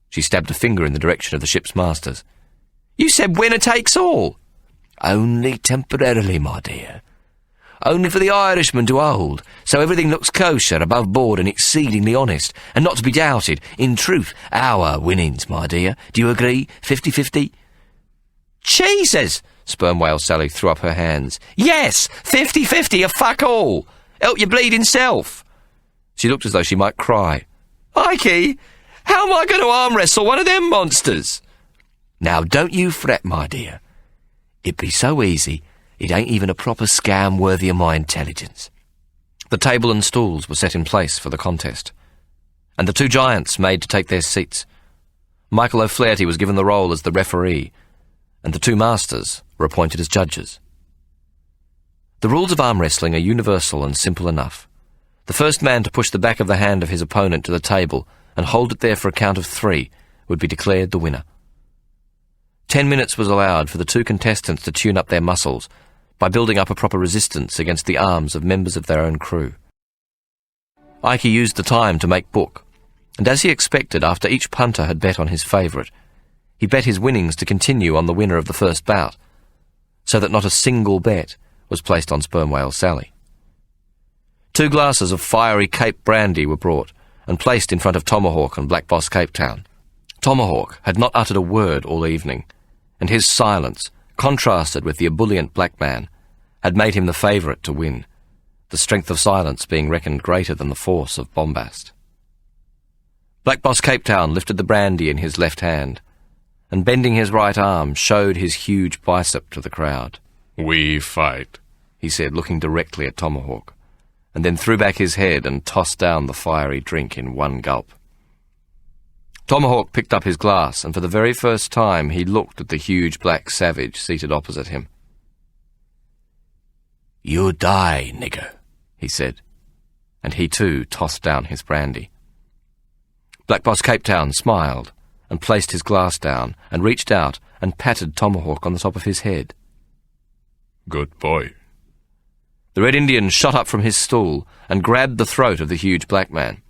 She stabbed a finger in the direction of the ship's masters. "You said winner takes all." "Only temporarily, my dear. Only for the Irishman to hold, so everything looks kosher, above board and exceedingly honest, and not to be doubted. In truth, our winnings, my dear. Do you agree? 50-50? "Jesus!" Sperm Whale Sally threw up her hands. "Yes, 50-50 or fuck all. Help your bleeding self." She looked as though she might cry. "Ikey, how am I going to arm wrestle one of them monsters?" "Now don't you fret, my dear. It'd be so easy, it ain't even a proper scam worthy of my intelligence." The table and stools were set in place for the contest, and the 2 giants made to take their seats. Michael O'Flaherty was given the role as the referee, and the 2 masters were appointed as judges. The rules of arm wrestling are universal and simple enough. The first man to push the back of the hand of his opponent to the table and hold it there for a count of 3 would be declared the winner. 10 minutes was allowed for the 2 contestants to tune up their muscles by building up a proper resistance against the arms of members of their own crew. Ikey used the time to make book, and as he expected, after each punter had bet on his favourite, he bet his winnings to continue on the winner of the first bout, so that not a single bet was placed on Sperm Whale Sally. 2 glasses of fiery Cape brandy were brought and placed in front of Tomahawk and Black Boss Cape Town. Tomahawk had not uttered a word all evening, and his silence, contrasted with the ebullient black man, had made him the favourite to win, the strength of silence being reckoned greater than the force of bombast. Black Boss Cape Town lifted the brandy in his left hand, and bending his right arm, showed his huge bicep to the crowd. "We fight," he said, looking directly at Tomahawk, and then threw back his head and tossed down the fiery drink in one gulp. Tomahawk picked up his glass, and for the very first time he looked at the huge black savage seated opposite him. "You die, nigger," he said, and he too tossed down his brandy. Black Boss Cape Town smiled and placed his glass down and reached out and patted Tomahawk on the top of his head. "Good boy." The Red Indian shot up from his stool and grabbed the throat of the huge black man.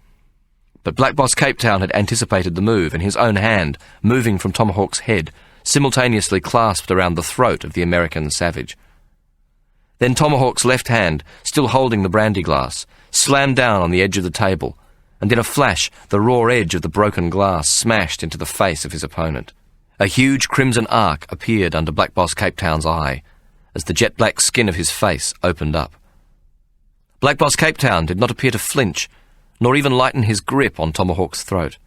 But Black Boss Cape Town had anticipated the move, and his own hand, moving from Tomahawk's head, simultaneously clasped around the throat of the American savage. Then Tomahawk's left hand, still holding the brandy glass, slammed down on the edge of the table, and in a flash the raw edge of the broken glass smashed into the face of his opponent. A huge crimson arc appeared under Black Boss Cape Town's eye, as the jet-black skin of his face opened up. Black Boss Cape Town did not appear to flinch, nor even lighten his grip on Tomahawk's throat,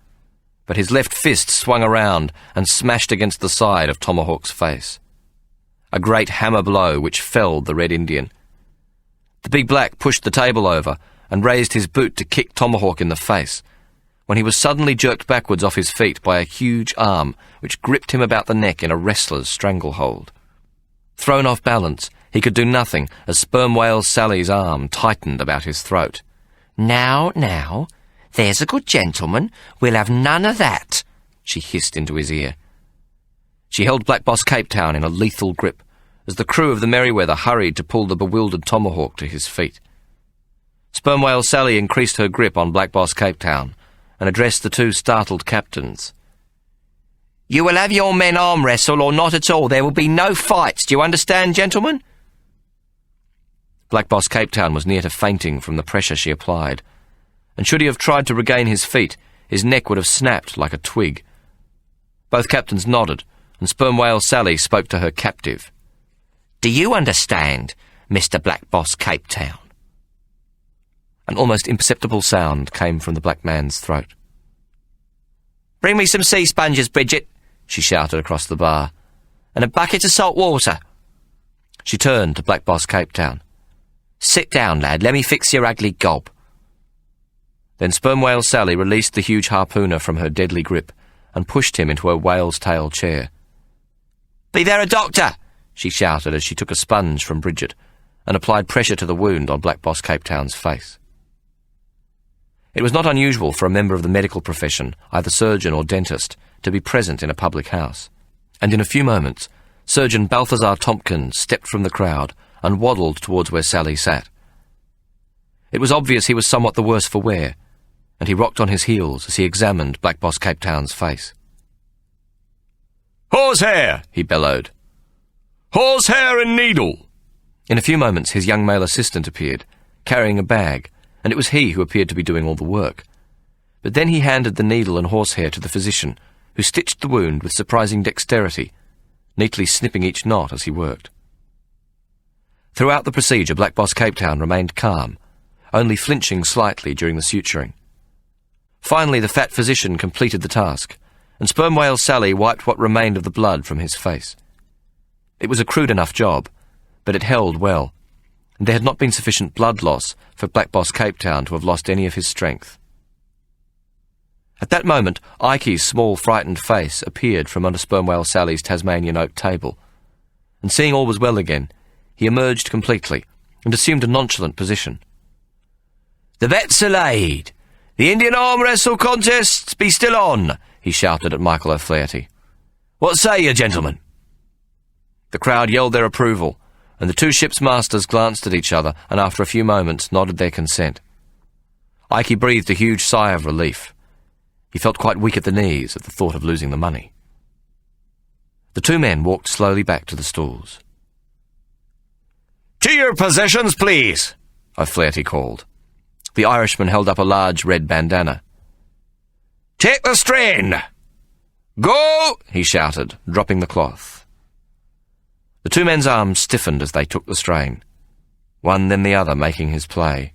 but his left fist swung around and smashed against the side of Tomahawk's face. A great hammer blow which felled the Red Indian. The big black pushed the table over and raised his boot to kick Tomahawk in the face, when he was suddenly jerked backwards off his feet by a huge arm which gripped him about the neck in a wrestler's stranglehold. Thrown off balance, he could do nothing as Sperm Whale Sally's arm tightened about his throat. Now, there's a good gentleman. We'll have none of that," she hissed into his ear. She held Black Boss Cape Town in a lethal grip as the crew of the Merryweather hurried to pull the bewildered Tomahawk to his feet. Sperm Whale Sally increased her grip on Black Boss Cape Town and addressed the 2 startled captains. "You will have your men arm wrestle or not at all. There will be no fights. Do you understand, gentlemen?" Black Boss Cape Town was near to fainting from the pressure she applied, and should he have tried to regain his feet, his neck would have snapped like a twig. Both captains nodded, and Sperm Whale Sally spoke to her captive. "Do you understand, Mr. Black Boss Cape Town?" An almost imperceptible sound came from the black man's throat. "Bring me some sea sponges, Bridget," she shouted across the bar, "and a bucket of salt water." She turned to Black Boss Cape Town. "Sit down, lad. Let me fix your ugly gob." Then Sperm Whale Sally released the huge harpooner from her deadly grip and pushed him into a whale's tail chair. "Be there a doctor?" she shouted as she took a sponge from Bridget and applied pressure to the wound on Black Boss Cape Town's face. It was not unusual for a member of the medical profession, either surgeon or dentist, to be present in a public house, and in a few moments, Surgeon Balthazar Tompkins stepped from the crowd and waddled towards where Sally sat. It was obvious he was somewhat the worse for wear, and he rocked on his heels as he examined Black Boss Cape Town's face. "Horsehair!" he bellowed. "Horsehair and needle!" In a few moments his young male assistant appeared, carrying a bag, and it was he who appeared to be doing all the work. But then he handed the needle and horsehair to the physician, who stitched the wound with surprising dexterity, neatly snipping each knot as he worked. Throughout the procedure, Black Boss Cape Town remained calm, only flinching slightly during the suturing. Finally, the fat physician completed the task, and Sperm Whale Sally wiped what remained of the blood from his face. It was a crude enough job, but it held well, and there had not been sufficient blood loss for Black Boss Cape Town to have lost any of his strength. At that moment, Ikey's small, frightened face appeared from under Sperm Whale Sally's Tasmanian oak table, and seeing all was well again, he emerged completely and assumed a nonchalant position. "The bets are laid. The Indian arm wrestle contests be still on," he shouted at Michael O'Flaherty. "What say you, gentlemen?" The crowd yelled their approval, and the two ship's masters glanced at each other and after a few moments nodded their consent. Ikey breathed a huge sigh of relief. He felt quite weak at the knees at the thought of losing the money. The two men walked slowly back to the stalls. "To your positions, please," O'Flaherty called. The Irishman held up a large red bandana. "Take the strain. Go!" he shouted, dropping the cloth. The two men's arms stiffened as they took the strain, one then the other making his play.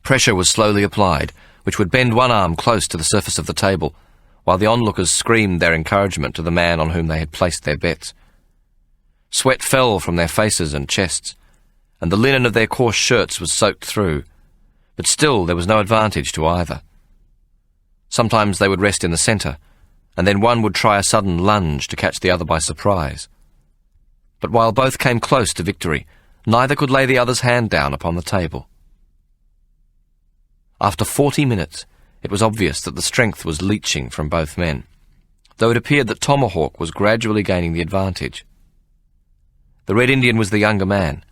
Pressure was slowly applied, which would bend one arm close to the surface of the table, while the onlookers screamed their encouragement to the man on whom they had placed their bets. Sweat fell from their faces and chests, and the linen of their coarse shirts was soaked through, but still there was no advantage to either. Sometimes they would rest in the centre, and then one would try a sudden lunge to catch the other by surprise. But while both came close to victory, neither could lay the other's hand down upon the table. After 40 minutes, it was obvious that the strength was leaching from both men, though it appeared that Tomahawk was gradually gaining the advantage. The Red Indian was the younger man,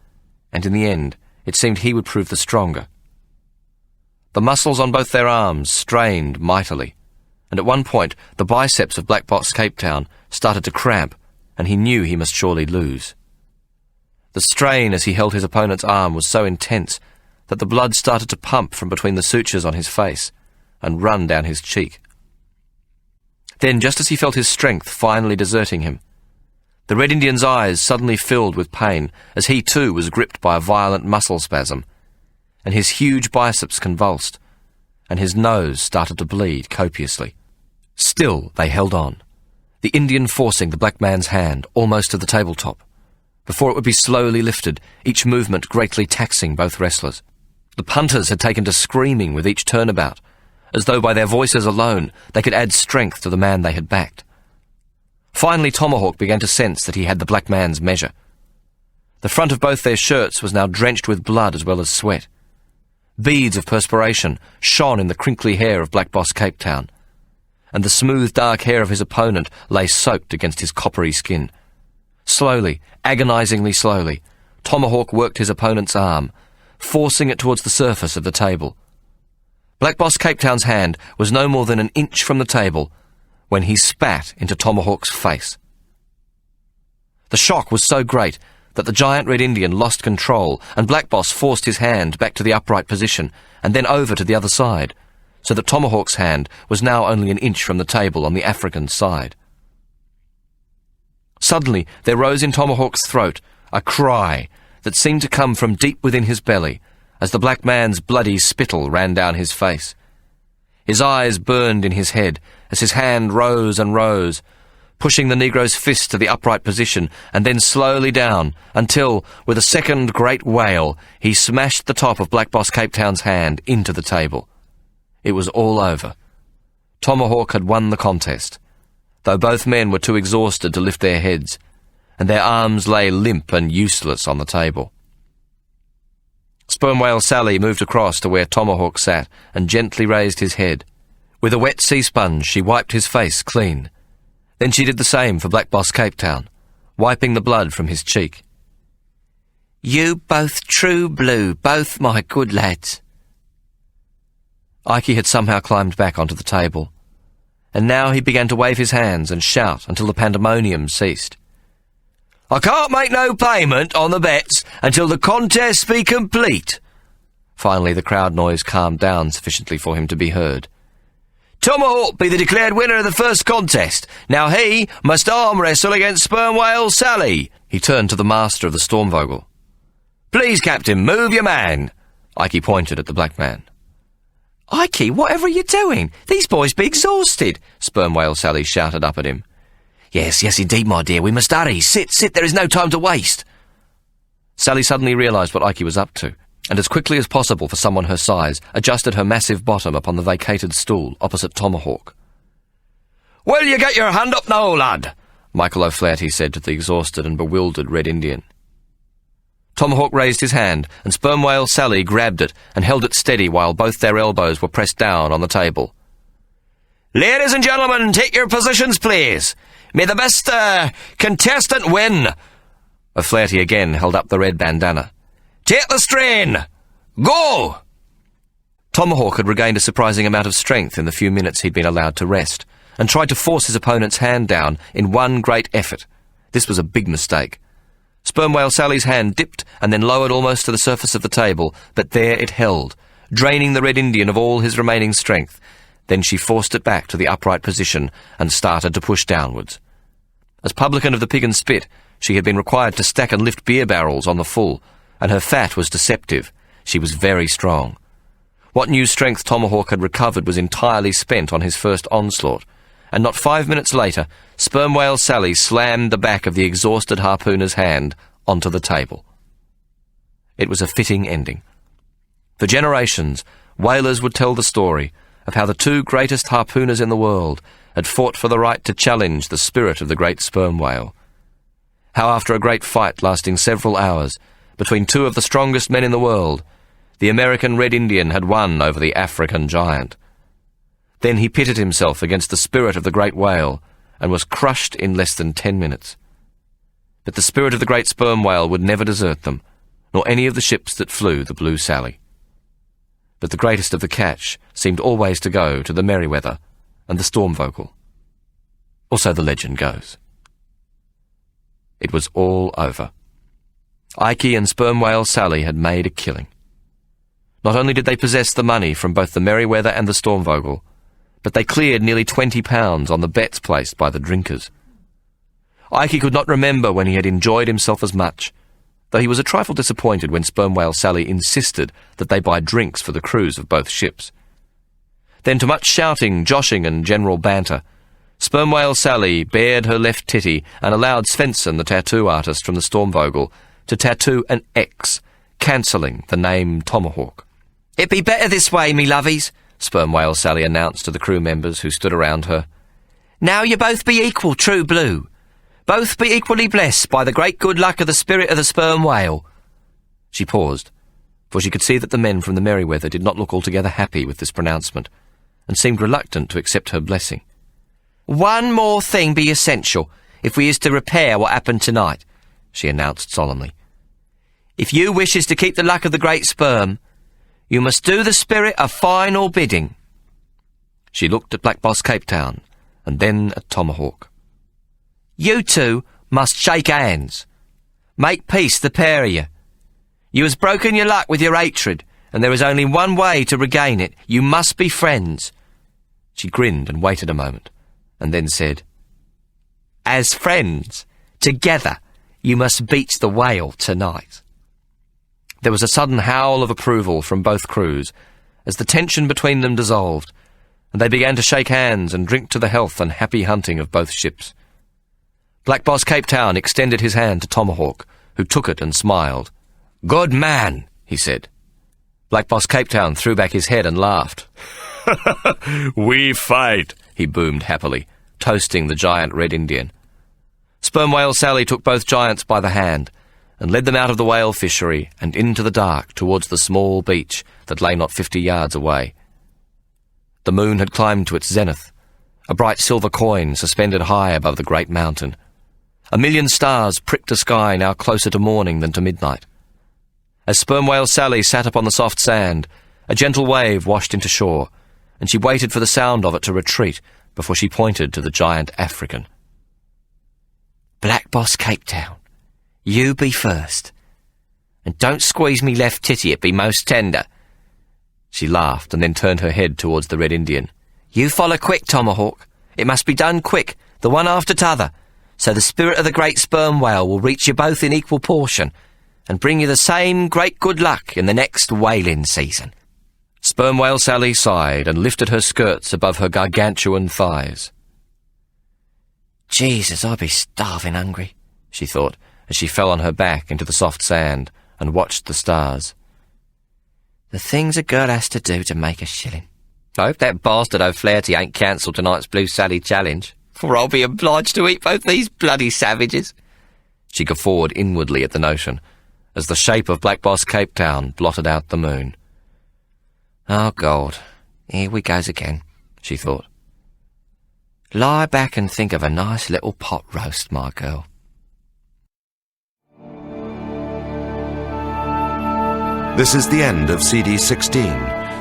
and in the end, it seemed he would prove the stronger. The muscles on both their arms strained mightily, and at one point the biceps of Black Boss Cape Town started to cramp, and he knew he must surely lose. The strain as he held his opponent's arm was so intense that the blood started to pump from between the sutures on his face and run down his cheek. Then, just as he felt his strength finally deserting him, the Red Indian's eyes suddenly filled with pain as he too was gripped by a violent muscle spasm, and his huge biceps convulsed, and his nose started to bleed copiously. Still they held on, the Indian forcing the black man's hand almost to the tabletop, before it would be slowly lifted, each movement greatly taxing both wrestlers. The punters had taken to screaming with each turnabout, as though by their voices alone they could add strength to the man they had backed. Finally Tomahawk began to sense that he had the black man's measure. The front of both their shirts was now drenched with blood as well as sweat. Beads of perspiration shone in the crinkly hair of Black Boss Cape Town, and the smooth dark hair of his opponent lay soaked against his coppery skin. Slowly, agonizingly slowly, Tomahawk worked his opponent's arm, forcing it towards the surface of the table. Black Boss Cape Town's hand was no more than an inch from the table when he spat into Tomahawk's face. The shock was so great that the giant Red Indian lost control, and Black Boss forced his hand back to the upright position, and then over to the other side, so that Tomahawk's hand was now only an inch from the table on the African's side. Suddenly there rose in Tomahawk's throat a cry that seemed to come from deep within his belly, as the black man's bloody spittle ran down his face. His eyes burned in his head as his hand rose and rose, pushing the Negro's fist to the upright position and then slowly down until, with a second great wail, he smashed the top of Black Boss Cape Town's hand into the table. It was all over. Tomahawk had won the contest, though both men were too exhausted to lift their heads, and their arms lay limp and useless on the table. Sperm Whale Sally moved across to where Tomahawk sat and gently raised his head. With a wet sea sponge she wiped his face clean. Then she did the same for Black Boss Cape Town, wiping the blood from his cheek. "You both true blue, both my good lads." Ike had somehow climbed back onto the table, and now he began to wave his hands and shout until the pandemonium ceased. "I can't make no payment on the bets until the contest be complete." Finally the crowd noise calmed down sufficiently for him to be heard. "Tomahawk be the declared winner of the first contest. Now he must arm wrestle against Sperm Whale Sally." He turned to the master of the Stormvogel. "Please, Captain, move your man." Ike pointed at the black man. "Ike, whatever are you doing? These boys be exhausted," Sperm Whale Sally shouted up at him. Yes, indeed, my dear. We must hurry. Sit, there is no time to waste." Sally suddenly realised what Ike was up to, and as quickly as possible for someone her size, adjusted her massive bottom upon the vacated stool opposite Tomahawk. "Will you get your hand up now, lad?" Michael O'Flaherty said to the exhausted and bewildered Red Indian. Tomahawk raised his hand, and Sperm Whale Sally grabbed it and held it steady while both their elbows were pressed down on the table. "Ladies and gentlemen, take your positions, please. May the best contestant win." O'Flaherty again held up the red bandana. "Take the strain. Go!" Tomahawk had regained a surprising amount of strength in the few minutes he'd been allowed to rest, and tried to force his opponent's hand down in one great effort. This was a big mistake. Sperm Whale Sally's hand dipped and then lowered almost to the surface of the table, but there it held, draining the Red Indian of all his remaining strength. Then she forced it back to the upright position and started to push downwards. As publican of the Pig and Spit, she had been required to stack and lift beer barrels on the full, and her fat was deceptive. She was very strong. What new strength Tomahawk had recovered was entirely spent on his first onslaught, and not 5 minutes later, Sperm Whale Sally slammed the back of the exhausted harpooner's hand onto the table. It was a fitting ending. For generations, whalers would tell the story of how the two greatest harpooners in the world had fought for the right to challenge the spirit of the great sperm whale. How after a great fight lasting several hours between two of the strongest men in the world, the American Red Indian had won over the African giant. Then he pitted himself against the spirit of the great whale and was crushed in less than 10 minutes. But the spirit of the great sperm whale would never desert them, nor any of the ships that flew the Blue Sally. But the greatest of the catch seemed always to go to the Merryweather and the Stormvogel. Or so the legend goes. It was all over. Ike and Sperm Whale Sally had made a killing. Not only did they possess the money from both the Merryweather and the Stormvogel, but they cleared nearly £20 on the bets placed by the drinkers. Ike could not remember when he had enjoyed himself as much, though he was a trifle disappointed when Sperm Whale Sally insisted that they buy drinks for the crews of both ships. Then, to much shouting, joshing, and general banter, Sperm Whale Sally bared her left titty and allowed Svensson, the tattoo artist from the Stormvogel, to tattoo an X, cancelling the name Tomahawk. "It be better this way, me lovies," Sperm Whale Sally announced to the crew members who stood around her. "Now you both be equal, true blue. Both be equally blessed by the great good luck of the spirit of the sperm whale." She paused, for she could see that the men from the Merryweather did not look altogether happy with this pronouncement, and seemed reluctant to accept her blessing. "One more thing be essential, if we is to repair what happened tonight," she announced solemnly. "If you wishes to keep the luck of the great sperm, you must do the spirit a final bidding." She looked at Black Boss Cape Town, and then at Tomahawk. "You two must shake hands. Make peace, the pair of you. You has broken your luck with your hatred, and there is only one way to regain it. You must be friends." She grinned and waited a moment, and then said, "As friends, together, you must beat the whale tonight." There was a sudden howl of approval from both crews as the tension between them dissolved, and they began to shake hands and drink to the health and happy hunting of both ships. Black Boss Cape Town extended his hand to Tomahawk, who took it and smiled. "Good man," he said. Black Boss Cape Town threw back his head and laughed. "We fight," he boomed happily, toasting the giant Red Indian. Sperm Whale Sally took both giants by the hand and led them out of the whale fishery and into the dark towards the small beach that lay not 50 yards away. The moon had climbed to its zenith, a bright silver coin suspended high above the great mountain. 1,000,000 stars pricked a sky now closer to morning than to midnight. As Sperm Whale Sally sat upon the soft sand, a gentle wave washed into shore, and she waited for the sound of it to retreat before she pointed to the giant African. "Black Boss Cape Town, you be first. And don't squeeze me left titty, it be most tender." She laughed and then turned her head towards the Red Indian. "You follow quick, Tomahawk. It must be done quick, the one after t'other, so the spirit of the great sperm whale will reach you both in equal portion, and bring you the same great good luck in the next whaling season." Sperm Whale Sally sighed and lifted her skirts above her gargantuan thighs. "Jesus, I be starving hungry," she thought, as she fell on her back into the soft sand and watched the stars. "The things a girl has to do to make a shilling. I hope that bastard O'Flaherty ain't cancelled tonight's Blue Sally challenge, for I'll be obliged to eat both these bloody savages." She guffawed inwardly at the notion, as the shape of Black Boss Cape Town blotted out the moon. "Oh, God, here we goes again," she thought. "Lie back and think of a nice little pot roast, my girl." This is the end of CD 16.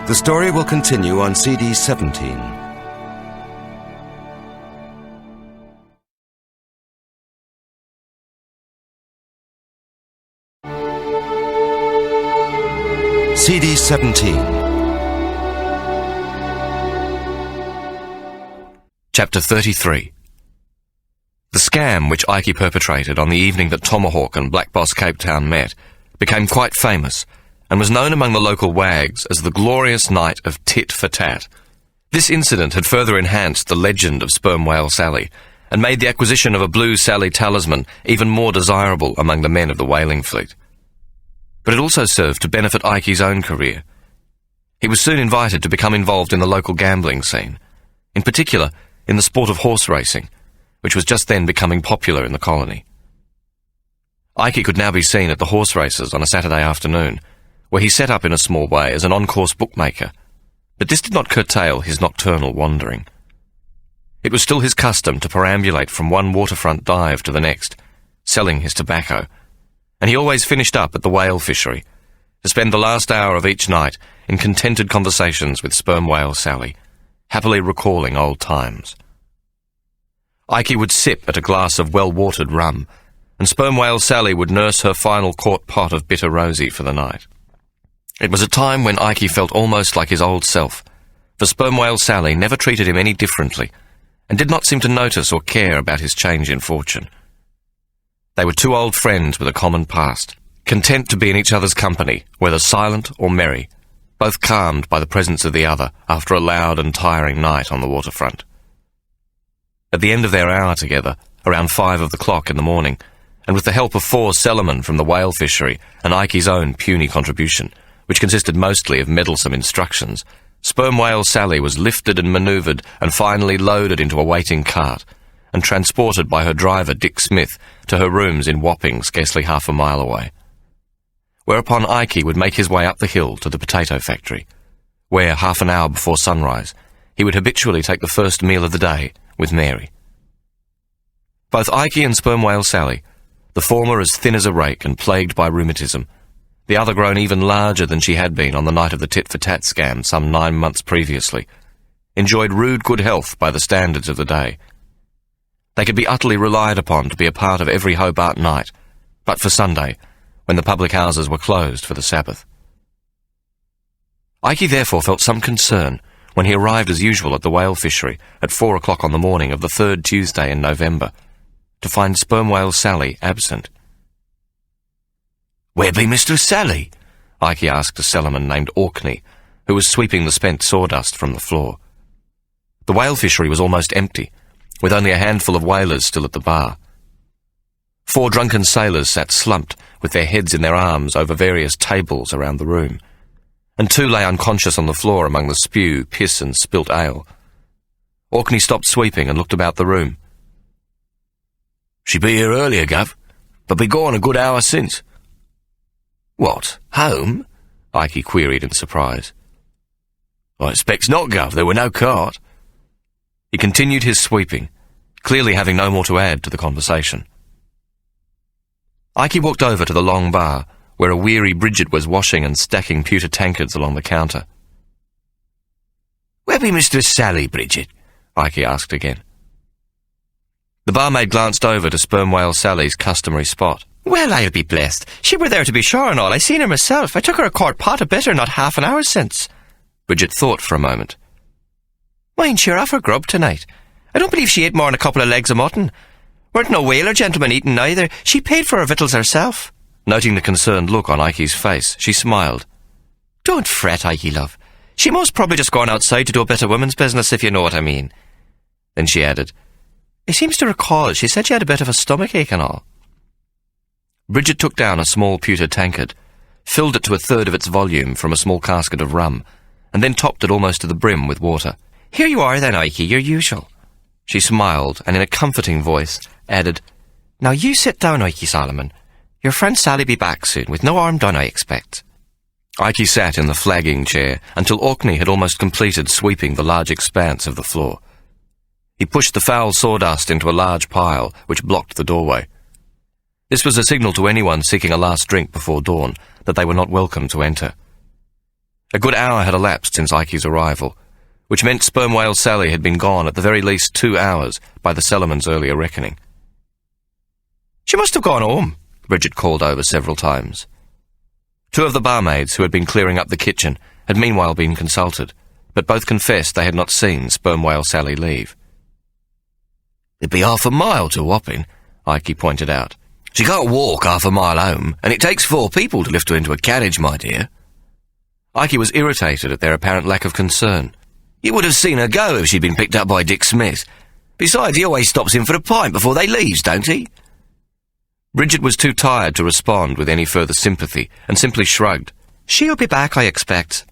The story will continue on CD 17. CD 17. Chapter 33. The scam which Ike perpetrated on the evening that Tomahawk and Black Boss Cape Town met became quite famous and was known among the local wags as the glorious night of tit for tat. This incident had further enhanced the legend of Sperm Whale Sally and made the acquisition of a Blue Sally talisman even more desirable among the men of the whaling fleet. But it also served to benefit Ike's own career. He was soon invited to become involved in the local gambling scene, in particular in the sport of horse racing, which was just then becoming popular in the colony. Ike could now be seen at the horse races on a Saturday afternoon, where he set up in a small way as an on-course bookmaker, but this did not curtail his nocturnal wandering. It was still his custom to perambulate from one waterfront dive to the next, selling his tobacco, and he always finished up at the whale fishery, to spend the last hour of each night in contented conversations with Sperm Whale Sally, happily recalling old times. Ike would sip at a glass of well-watered rum, and Sperm Whale Sally would nurse her final quart pot of bitter rosy for the night. It was a time when Ike felt almost like his old self, for Sperm Whale Sally never treated him any differently, and did not seem to notice or care about his change in fortune. They were two old friends with a common past, content to be in each other's company, whether silent or merry, both calmed by the presence of the other after a loud and tiring night on the waterfront. At the end of their hour together, around 5 of the clock in the morning, and with the help of 4 cellarmen from the whale fishery and Ike's own puny contribution, which consisted mostly of meddlesome instructions, Sperm Whale Sally was lifted and manoeuvred and finally loaded into a waiting cart and transported by her driver Dick Smith to her rooms in Wapping, scarcely half a mile away. Whereupon Ike would make his way up the hill to the potato factory, where, half an hour before sunrise, he would habitually take the first meal of the day with Mary. Both Ike and Sperm Whale Sally, the former as thin as a rake and plagued by rheumatism, the other grown even larger than she had been on the night of the tit-for-tat scam some 9 months previously, enjoyed rude good health by the standards of the day. They could be utterly relied upon to be a part of every Hobart night, but for Sunday, when the public houses were closed for the Sabbath. Ikey therefore felt some concern when he arrived as usual at the whale fishery at 4 o'clock on the morning of the 3rd Tuesday in November, to find Sperm Whale Sally absent. "Where be Mistress Sally?" Ikey asked a cellarman named Orkney, who was sweeping the spent sawdust from the floor. The whale fishery was almost empty, with only a handful of whalers still at the bar. 4 drunken sailors sat slumped with their heads in their arms over various tables around the room, and 2 lay unconscious on the floor among the spew, piss and spilt ale. Orkney stopped sweeping and looked about the room. "She be here earlier, Gov, but be gone a good hour since." "What, home?" Ikey queried in surprise. "I expects not, Gov. There were no cart." He continued his sweeping, clearly having no more to add to the conversation. Ikey walked over to the long bar, where a weary Bridget was washing and stacking pewter tankards along the counter. "Where be Mistress Sally, Bridget?" Ikey asked again. The barmaid glanced over to Sperm Whale Sally's customary spot. "Well, I'll be blessed. She were there to be sure and all. I seen her myself. I took her a quart pot of bitter not half an hour since." Bridget thought for a moment. "Mind, she're off her grub tonight. I don't believe she ate more'n a couple of legs of mutton. Weren't no whaler gentleman eating neither. She paid for her victuals herself." Noting the concerned look on Ikey's face, she smiled. "Don't fret, Ikey, love. She most probably just gone outside to do a bit of women's business, if you know what I mean." Then she added, "I seems to recall she said she had a bit of a stomachache and all." Bridget took down a small pewter tankard, filled it to 1/3 of its volume from a small casket of rum, and then topped it almost to the brim with water. "Here you are then, Ikey, your usual." She smiled, and in a comforting voice added, "Now you sit down, Ikey Solomon. Your friend Sally be back soon, with no harm done, I expect." Ikey sat in the flagging chair until Orkney had almost completed sweeping the large expanse of the floor. He pushed the foul sawdust into a large pile which blocked the doorway. This was a signal to anyone seeking a last drink before dawn that they were not welcome to enter. A good hour had elapsed since Ikey's arrival, which meant Sperm Whale Sally had been gone at the very least 2 hours by the cellarman's earlier reckoning. "She must have gone home," Bridget called over several times. 2 of the barmaids who had been clearing up the kitchen had meanwhile been consulted, but both confessed they had not seen Sperm Whale Sally leave. "It'd be 1/2 a mile to Wapping," Ikey pointed out. "She can't walk 1/2 a mile home, and it takes 4 people to lift her into a carriage, my dear." Ikey was irritated at their apparent lack of concern. "You would have seen her go if she'd been picked up by Dick Smith. Besides, he always stops in for a pint before they leaves, don't he?" Bridget was too tired to respond with any further sympathy and simply shrugged. "She'll be back, I expect."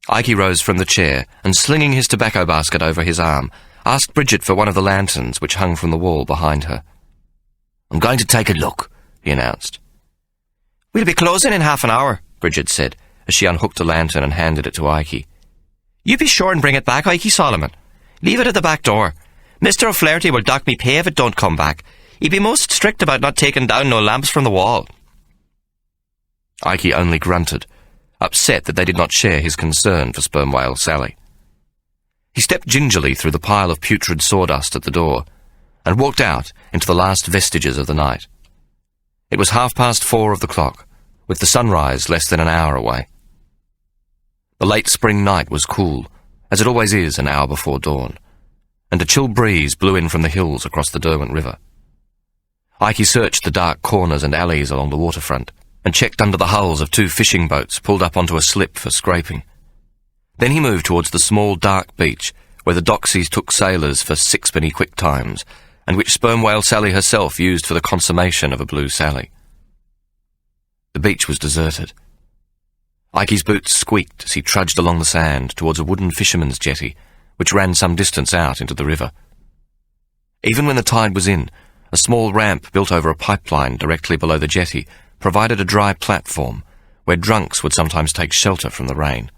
Ikey rose from the chair and, slinging his tobacco basket over his arm, asked Bridget for one of the lanterns which hung from the wall behind her. "I'm going to take a look," he announced. "We'll be closing in half an hour," Bridget said, as she unhooked a lantern and handed it to Ikey. "You be sure and bring it back, Ikey Solomon. Leave it at the back door. Mr. O'Flaherty will dock me pay if it don't come back. He'd be most strict about not taking down no lamps from the wall." Ikey only grunted, upset that they did not share his concern for Sperm Whale Sally. He stepped gingerly through the pile of putrid sawdust at the door and walked out into the last vestiges of the night. It was 4:30 of the clock, with the sunrise less than an hour away. The late spring night was cool, as it always is an hour before dawn, and a chill breeze blew in from the hills across the Derwent River. Ikey searched the dark corners and alleys along the waterfront and checked under the hulls of 2 fishing boats pulled up onto a slip for scraping. Then he moved towards the small dark beach where the doxies took sailors for 6-penny quick times and which Sperm Whale Sally herself used for the consummation of a blue Sally. The beach was deserted. Ikey's boots squeaked as he trudged along the sand towards a wooden fisherman's jetty which ran some distance out into the river. Even when the tide was in, a small ramp built over a pipeline directly below the jetty provided a dry platform where drunks would sometimes take shelter from the rain.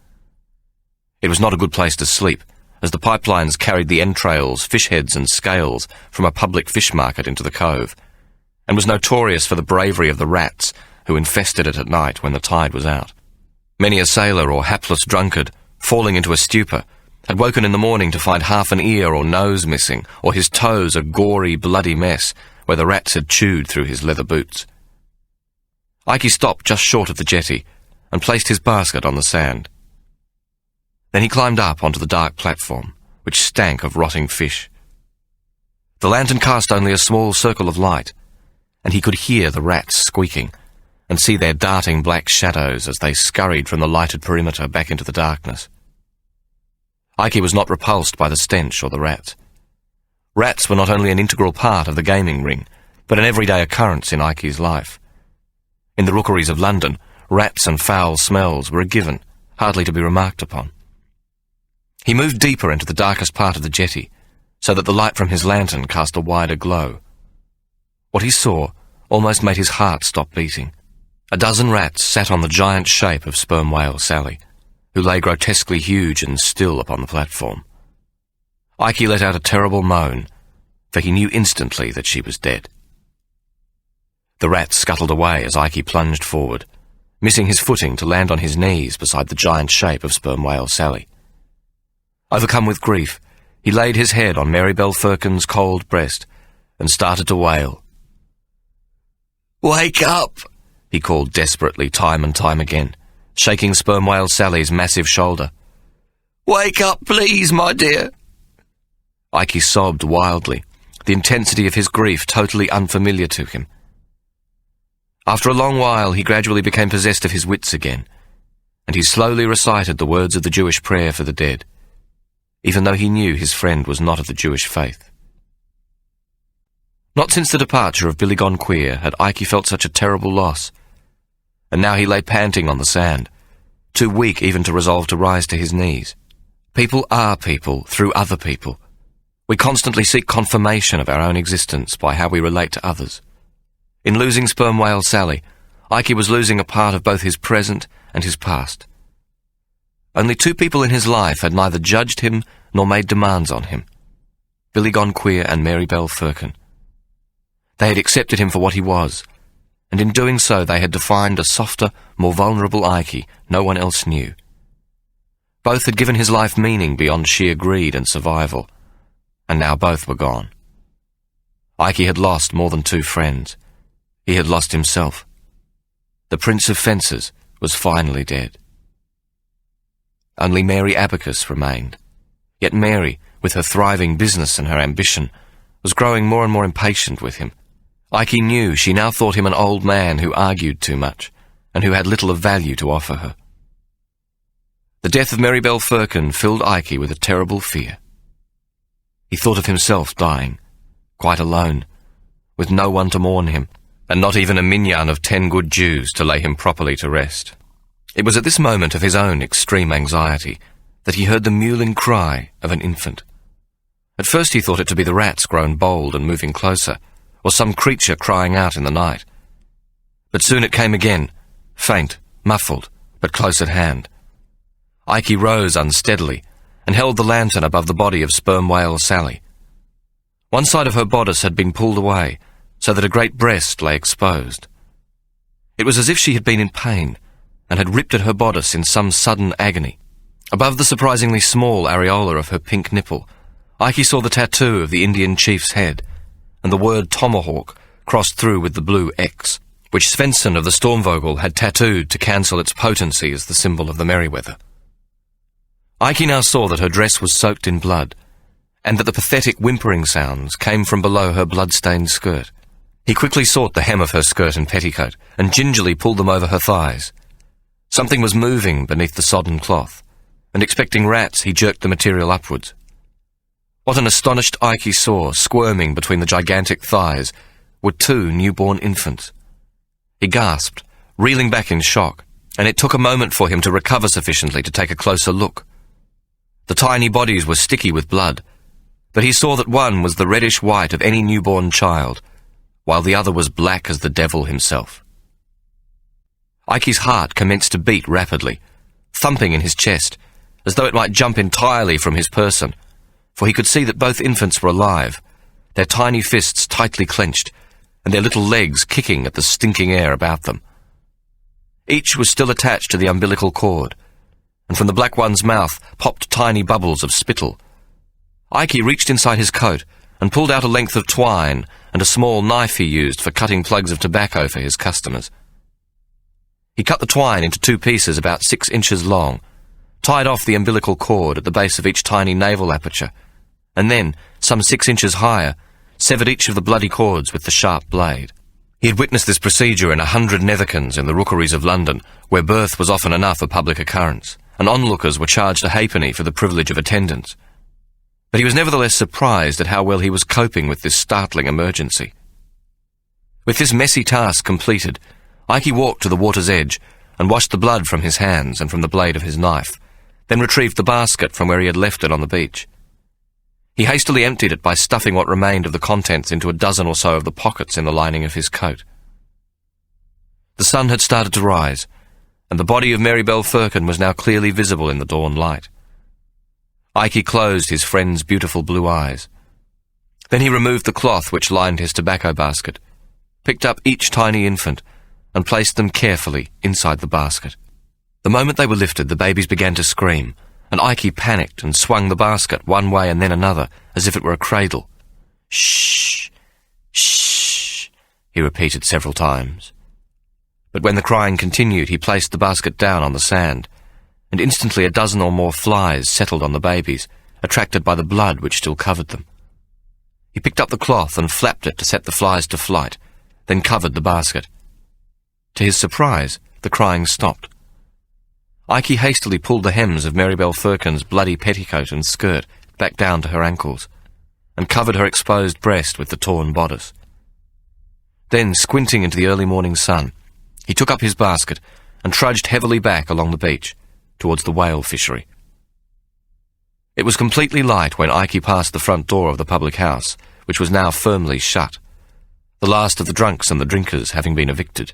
It was not a good place to sleep, as the pipelines carried the entrails, fish heads and scales from a public fish market into the cove, and was notorious for the bravery of the rats who infested it at night when the tide was out. Many a sailor or hapless drunkard, falling into a stupor, had woken in the morning to find half an ear or nose missing, or his toes a gory, bloody mess where the rats had chewed through his leather boots. Ike stopped just short of the jetty and placed his basket on the sand. Then he climbed up onto the dark platform, which stank of rotting fish. The lantern cast only a small circle of light, and he could hear the rats squeaking and see their darting black shadows as they scurried from the lighted perimeter back into the darkness. Ike was not repulsed by the stench or the rats. Rats were not only an integral part of the gaming ring, but an everyday occurrence in Ike's life. In the rookeries of London, rats and foul smells were a given, hardly to be remarked upon. He moved deeper into the darkest part of the jetty, so that the light from his lantern cast a wider glow. What he saw almost made his heart stop beating. A dozen rats sat on the giant shape of sperm whale Sally, who lay grotesquely huge and still upon the platform. Ike let out a terrible moan, for he knew instantly that she was dead. The rats scuttled away as Ike plunged forward, missing his footing to land on his knees beside the giant shape of sperm whale Sally. Overcome with grief, he laid his head on Mary Bell Firkin's cold breast and started to wail. "Wake up!" he called desperately time and time again, shaking sperm whale Sally's massive shoulder. "Wake up, please, my dear!" Ike sobbed wildly, the intensity of his grief totally unfamiliar to him. After a long while, he gradually became possessed of his wits again, and he slowly recited the words of the Jewish prayer for the dead, even though he knew his friend was not of the Jewish faith. Not since the departure of Billy Gone Queer had Ike felt such a terrible loss, and now he lay panting on the sand, too weak even to resolve to rise to his knees. People are people through other people. We constantly seek confirmation of our own existence by how we relate to others. In losing sperm whale Sally, Ike was losing a part of both his present and his past. Only two people in his life had neither judged him nor made demands on him: Billy Gone Queer and Mary Bell Firkin. They had accepted him for what he was, and in doing so they had defined a softer, more vulnerable Ike no one else knew. Both had given his life meaning beyond sheer greed and survival, and now both were gone. Ike had lost more than two friends. He had lost himself. The Prince of Fences was finally dead. Only Mary Abacus remained. Yet Mary, with her thriving business and her ambition, was growing more and more impatient with him. Ike knew she now thought him an old man who argued too much, and who had little of value to offer her. The death of Mary Bell Firkin filled Ike with a terrible fear. He thought of himself dying, quite alone, with no one to mourn him, and not even a minyan of 10 good Jews to lay him properly to rest. It was at this moment of his own extreme anxiety that he heard the mewling cry of an infant. At first he thought it to be the rats grown bold and moving closer, or some creature crying out in the night. But soon it came again, faint, muffled, but close at hand. Ike rose unsteadily and held the lantern above the body of sperm whale Sally. One side of her bodice had been pulled away, so that a great breast lay exposed. It was as if she had been in pain, and had ripped at her bodice in some sudden agony. Above the surprisingly small areola of her pink nipple, Ike saw the tattoo of the Indian chief's head, and the word tomahawk crossed through with the blue X, which Svensson of the Stormvogel had tattooed to cancel its potency as the symbol of the Merryweather. Ike now saw that her dress was soaked in blood, and that the pathetic whimpering sounds came from below her blood-stained skirt. He quickly sought the hem of her skirt and petticoat, and gingerly pulled them over her thighs. Something was moving beneath the sodden cloth, and expecting rats, he jerked the material upwards. What an astonished Ike saw, squirming between the gigantic thighs, were 2 newborn infants. He gasped, reeling back in shock, and it took a moment for him to recover sufficiently to take a closer look. The tiny bodies were sticky with blood, but he saw that one was the reddish white of any newborn child, while the other was black as the devil himself. Ike's heart commenced to beat rapidly, thumping in his chest, as though it might jump entirely from his person, for he could see that both infants were alive, their tiny fists tightly clenched, and their little legs kicking at the stinking air about them. Each was still attached to the umbilical cord, and from the black one's mouth popped tiny bubbles of spittle. Ike reached inside his coat and pulled out a length of twine and a small knife he used for cutting plugs of tobacco for his customers. He cut the twine into 2 pieces about 6 inches long, tied off the umbilical cord at the base of each tiny navel aperture, and then, some 6 inches higher, severed each of the bloody cords with the sharp blade. He had witnessed this procedure in 100 Netherkins in the rookeries of London, where birth was often enough a public occurrence, and onlookers were charged a halfpenny for the privilege of attendance. But he was nevertheless surprised at how well he was coping with this startling emergency. With this messy task completed, Ikey walked to the water's edge and washed the blood from his hands and from the blade of his knife, then retrieved the basket from where he had left it on the beach. He hastily emptied it by stuffing what remained of the contents into a dozen or so of the pockets in the lining of his coat. The sun had started to rise, and the body of Mary Belle Firkin was now clearly visible in the dawn light. Ikey closed his friend's beautiful blue eyes. Then he removed the cloth which lined his tobacco basket, picked up each tiny infant, and placed them carefully inside the basket. The moment they were lifted, the babies began to scream, and Ikey panicked and swung the basket one way and then another, as if it were a cradle. "Shh! Shh!" he repeated several times. But when the crying continued, he placed the basket down on the sand, and instantly a dozen or more flies settled on the babies, attracted by the blood which still covered them. He picked up the cloth and flapped it to set the flies to flight, then covered the basket. To his surprise, the crying stopped. Ikey hastily pulled the hems of Mary Belle Firkin's bloody petticoat and skirt back down to her ankles, and covered her exposed breast with the torn bodice. Then, squinting into the early morning sun, he took up his basket and trudged heavily back along the beach, towards the whale fishery. It was completely light when Ikey passed the front door of the public house, which was now firmly shut, the last of the drunks and the drinkers having been evicted.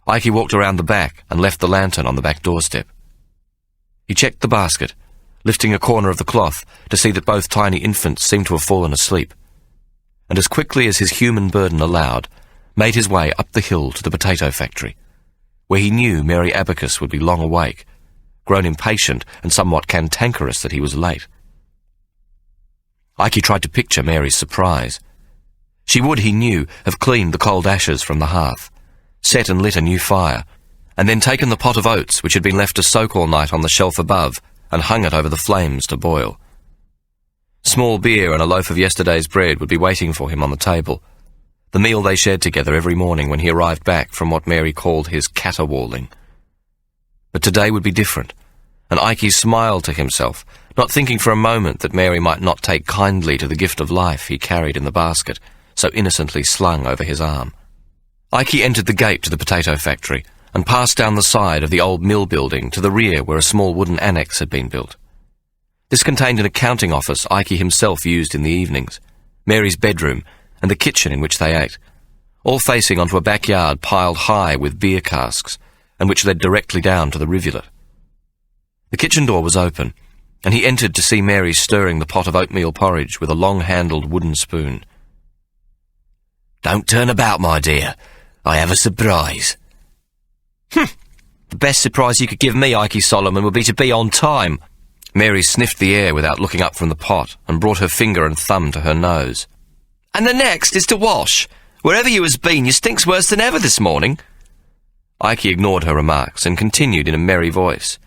Ikey walked around the back and left the lantern on the back doorstep. He checked the basket, lifting a corner of the cloth to see that both tiny infants seemed to have fallen asleep, and as quickly as his human burden allowed, made his way up the hill to the potato factory, where he knew Mary Abacus would be long awake, grown impatient and somewhat cantankerous that he was late. Ikey tried to picture Mary's surprise. She would, he knew, have cleaned the cold ashes from the hearth, set and lit a new fire, and then taken the pot of oats which had been left to soak all night on the shelf above and hung it over the flames to boil. Small beer and a loaf of yesterday's bread would be waiting for him on the table, the meal they shared together every morning when he arrived back from what Mary called his caterwauling. But today would be different, and Ikey smiled to himself, not thinking for a moment that Mary might not take kindly to the gift of life he carried in the basket, so innocently slung over his arm. Ikey entered the gate to the potato factory and passed down the side of the old mill building to the rear where a small wooden annex had been built. This contained an accounting office Ikey himself used in the evenings, Mary's bedroom, and the kitchen in which they ate, all facing onto a backyard piled high with beer casks, and which led directly down to the rivulet. The kitchen door was open, and he entered to see Mary stirring the pot of oatmeal porridge with a long-handled wooden spoon. "Don't turn about, my dear. I have a surprise." The best surprise you could give me, Ikey Solomon, would be to be on time." Mary sniffed the air without looking up from the pot and brought her finger and thumb to her nose. "And the next is to wash. Wherever you has been, you stinks worse than ever this morning." Ikey ignored her remarks and continued in a merry voice.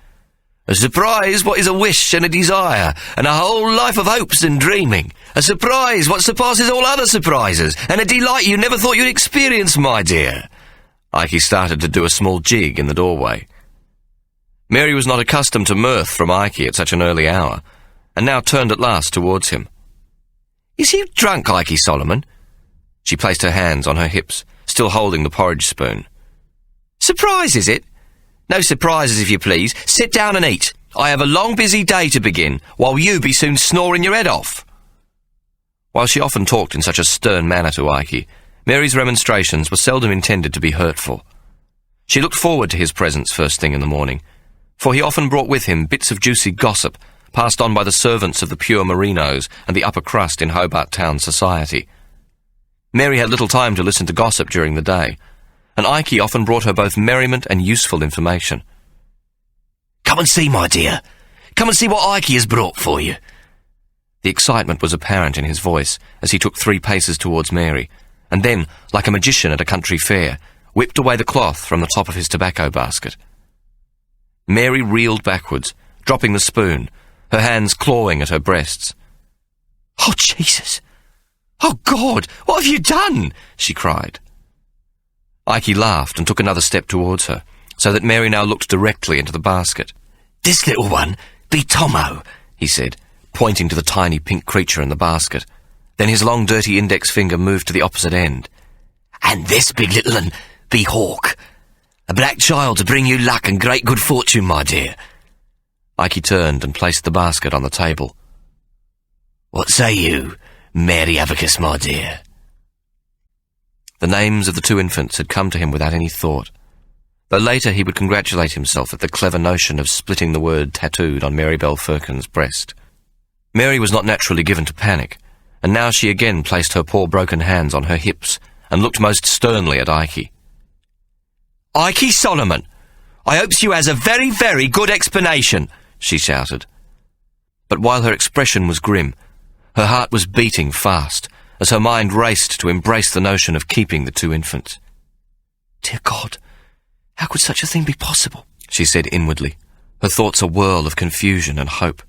"A surprise what is a wish and a desire, and a whole life of hopes and dreaming. A surprise what surpasses all other surprises, and a delight you never thought you'd experience, my dear." Ikey started to do a small jig in the doorway. Mary was not accustomed to mirth from Ikey at such an early hour, and now turned at last towards him. "Is he drunk, Ikey Solomon?" She placed her hands on her hips, still holding the porridge spoon. "Surprise, is it? No surprises, if you please. Sit down and eat. I have a long, busy day to begin, while you be soon snoring your head off." While she often talked in such a stern manner to Ikey, Mary's remonstrations were seldom intended to be hurtful. She looked forward to his presence first thing in the morning, for he often brought with him bits of juicy gossip passed on by the servants of the pure merinos and the upper crust in Hobart Town society. Mary had little time to listen to gossip during the day, and Ikey often brought her both merriment and useful information. "Come and see, my dear. Come and see what Ikey has brought for you." The excitement was apparent in his voice as he took 3 paces towards Mary, and then, like a magician at a country fair, whipped away the cloth from the top of his tobacco basket. Mary reeled backwards, dropping the spoon, her hands clawing at her breasts. "Oh, Jesus! Oh, God! What have you done?" she cried. Ikey laughed and took another step towards her, so that Mary now looked directly into the basket. "This little one be Tomo," he said, pointing to the tiny pink creature in the basket. Then his long, dirty index finger moved to the opposite end. "And this big little un be Hawk. A black child to bring you luck and great good fortune, my dear." Ikey turned and placed the basket on the table. "What say you, Mary Abacus, my dear?" The names of the two infants had come to him without any thought, though later he would congratulate himself at the clever notion of splitting the word tattooed on Mary Bell Firkin's breast. Mary was not naturally given to panic, and now she again placed her poor broken hands on her hips and looked most sternly at Ikey. "Ikey Solomon, I hopes you has a very, very good explanation," she shouted. But while her expression was grim, her heart was beating fast as her mind raced to embrace the notion of keeping the two infants. "Dear God, how could such a thing be possible?" she said inwardly, her thoughts a whirl of confusion and hope.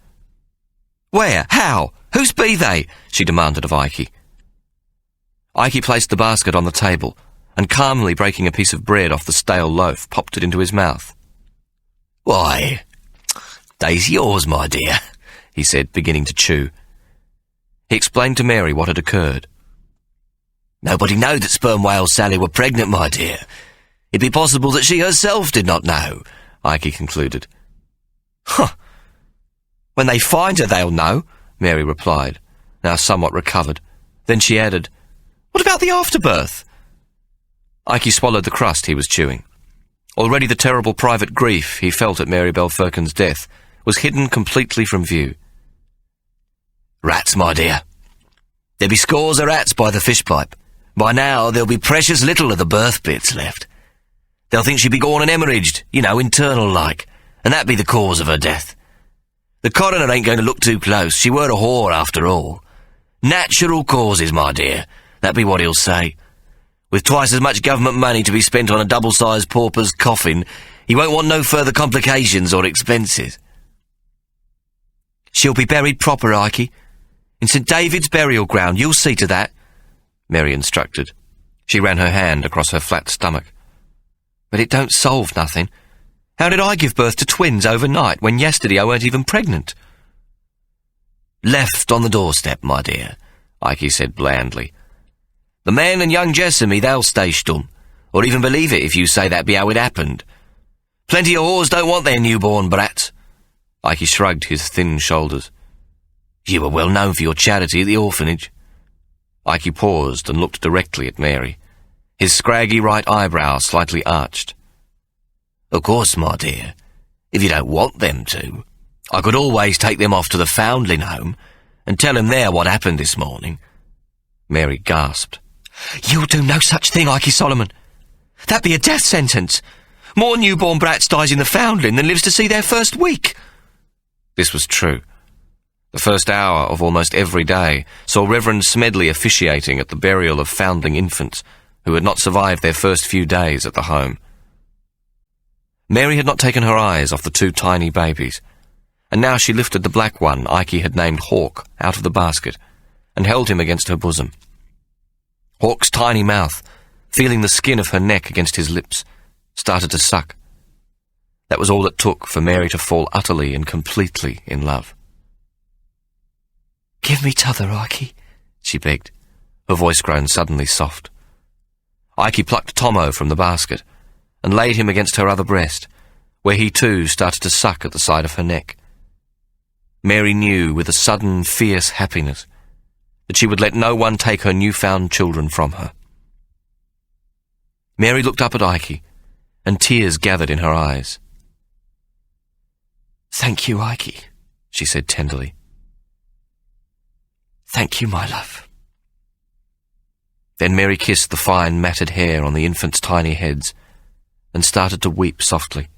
"Where? How? Whose be they?" she demanded of Ikey. Ikey placed the basket on the table and, calmly breaking a piece of bread off the stale loaf, popped it into his mouth. "Why, they's yours, my dear," he said, beginning to chew. He explained to Mary what had occurred. "Nobody knowed that Sperm Whale Sally were pregnant, my dear. It be possible that she herself did not know," Ikey concluded. "Huh! When they find her, they'll know," Mary replied, now somewhat recovered. Then she added, "What about the afterbirth?" Ikey swallowed the crust he was chewing. Already the terrible private grief he felt at Mary Bell Firkin's death was hidden completely from view. "Rats, my dear. There be scores of rats by the fish pipe. By now there'll be precious little of the birth bits left. They'll think she be gone and hemorrhaged, internal like, and that be the cause of her death. The coroner ain't going to look too close. She were a whore after all. Natural causes, my dear, that be what he'll say. With twice as much government money to be spent on a double-sized pauper's coffin, he won't want no further complications or expenses." "She'll be buried proper, Ikey. In St. David's burial ground, you'll see to that," Mary instructed. She ran her hand across her flat stomach. "But it don't solve nothing. How did I give birth to twins overnight when yesterday I weren't even pregnant?" "Left on the doorstep, my dear," Ikey said blandly. "The man and young Jessamy, they'll stay stum, or even believe it if you say that be how it happened. Plenty of whores don't want their newborn brats." Ikey shrugged his thin shoulders. "You were well known for your charity at the orphanage." Ikey paused and looked directly at Mary, his scraggy right eyebrow slightly arched. "Of course, my dear, if you don't want them to, I could always take them off to the foundling home and tell them there what happened this morning." Mary gasped. "You'll do no such thing, Ikey Solomon. That'd be a death sentence. More newborn brats dies in the foundling than lives to see their first week." This was true. The first hour of almost every day saw Reverend Smedley officiating at the burial of foundling infants who had not survived their first few days at the home. Mary had not taken her eyes off the two tiny babies, and now she lifted the black one Ikey had named Hawk out of the basket and held him against her bosom. Hawk's tiny mouth, feeling the skin of her neck against his lips, started to suck. That was all it took for Mary to fall utterly and completely in love. "Give me t'other, Ikey," she begged, her voice grown suddenly soft. Ikey plucked Tomo from the basket and laid him against her other breast, where he too started to suck at the side of her neck. Mary knew with a sudden, fierce happiness that she would let no one take her newfound children from her. Mary looked up at Ikey, and tears gathered in her eyes. "Thank you, Ikey," she said tenderly. "Thank you, my love." Then Mary kissed the fine, matted hair on the infants' tiny heads and started to weep softly.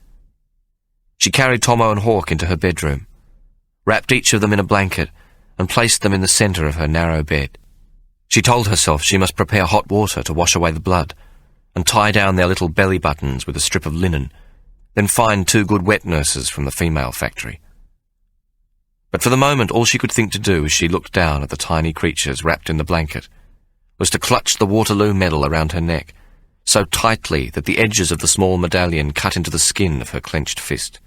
She carried Tomo and Hawk into her bedroom, wrapped each of them in a blanket, and placed them in the centre of her narrow bed. She told herself she must prepare hot water to wash away the blood, and tie down their little belly buttons with a strip of linen, then find 2 good wet nurses from the female factory. But for the moment all she could think to do as she looked down at the tiny creatures wrapped in the blanket was to clutch the Waterloo medal around her neck so tightly that the edges of the small medallion cut into the skin of her clenched fist.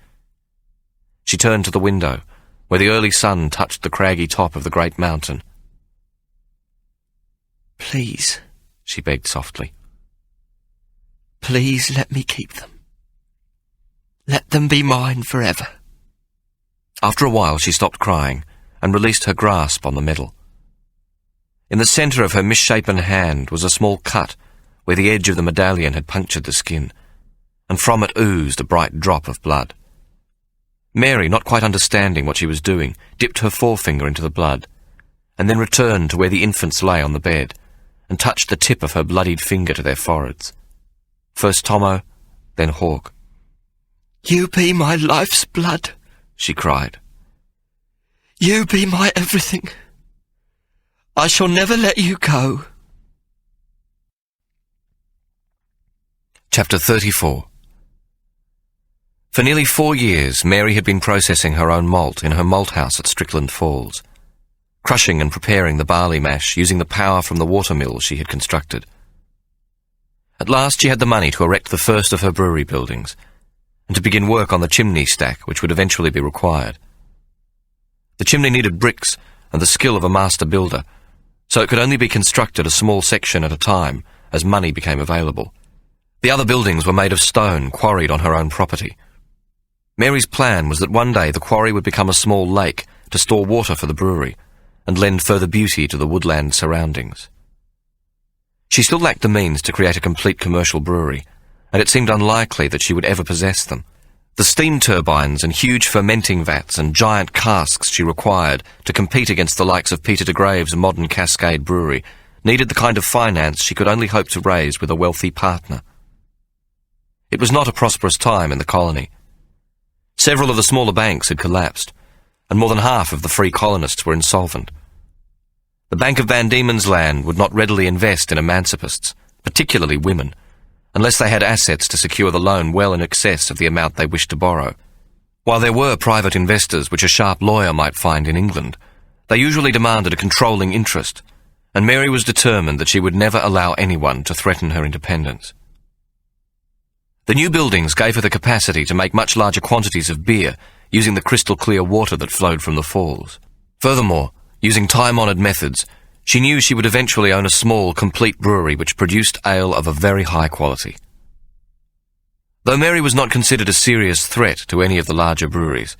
She turned to the window, where the early sun touched the craggy top of the great mountain. "Please," she begged softly. "Please let me keep them. Let them be mine forever." After a while she stopped crying and released her grasp on the medal. In the centre of her misshapen hand was a small cut where the edge of the medallion had punctured the skin, and from it oozed a bright drop of blood. Mary, not quite understanding what she was doing, dipped her forefinger into the blood, and then returned to where the infants lay on the bed, and touched the tip of her bloodied finger to their foreheads. First Tomo, then Hawk. "You be my life's blood," she cried. "You be my everything. I shall never let you go." Chapter 34. For nearly 4 years, Mary had been processing her own malt in her malt house at Strickland Falls, crushing and preparing the barley mash using the power from the watermill she had constructed. At last she had the money to erect the first of her brewery buildings, and to begin work on the chimney stack which would eventually be required. The chimney needed bricks and the skill of a master builder, so it could only be constructed a small section at a time as money became available. The other buildings were made of stone quarried on her own property. Mary's plan was that one day the quarry would become a small lake to store water for the brewery and lend further beauty to the woodland surroundings. She still lacked the means to create a complete commercial brewery, and it seemed unlikely that she would ever possess them. The steam turbines and huge fermenting vats and giant casks she required to compete against the likes of Peter de Grave's modern Cascade brewery needed the kind of finance she could only hope to raise with a wealthy partner. It was not a prosperous time in the colony. Several of the smaller banks had collapsed, and more than half of the free colonists were insolvent. The Bank of Van Diemen's Land would not readily invest in emancipists, particularly women, unless they had assets to secure the loan well in excess of the amount they wished to borrow. While there were private investors which a sharp lawyer might find in England, they usually demanded a controlling interest, and Mary was determined that she would never allow anyone to threaten her independence. The new buildings gave her the capacity to make much larger quantities of beer using the crystal-clear water that flowed from the falls. Furthermore, using time-honoured methods, she knew she would eventually own a small, complete brewery which produced ale of a very high quality. Though Mary was not considered a serious threat to any of the larger breweries,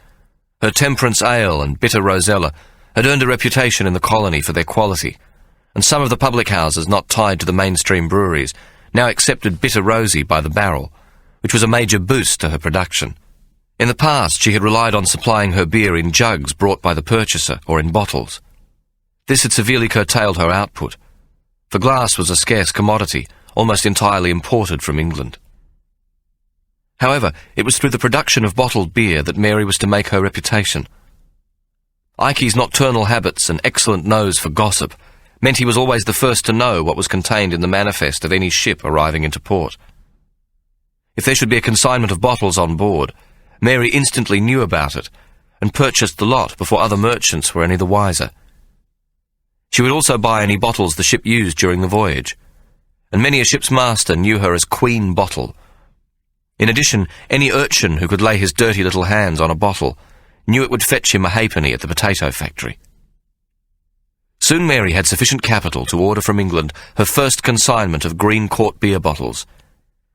her temperance ale and bitter rosella had earned a reputation in the colony for their quality, and some of the public houses not tied to the mainstream breweries now accepted bitter rosy by the barrel, which was a major boost to her production. In the past, she had relied on supplying her beer in jugs brought by the purchaser or in bottles. This had severely curtailed her output, for glass was a scarce commodity, almost entirely imported from England. However, it was through the production of bottled beer that Mary was to make her reputation. Ikey's nocturnal habits and excellent nose for gossip meant he was always the first to know what was contained in the manifest of any ship arriving into port. If there should be a consignment of bottles on board, Mary instantly knew about it and purchased the lot before other merchants were any the wiser. She would also buy any bottles the ship used during the voyage, and many a ship's master knew her as Queen Bottle. In addition, any urchin who could lay his dirty little hands on a bottle knew it would fetch him a halfpenny at the potato factory. Soon Mary had sufficient capital to order from England her first consignment of green quart beer bottles,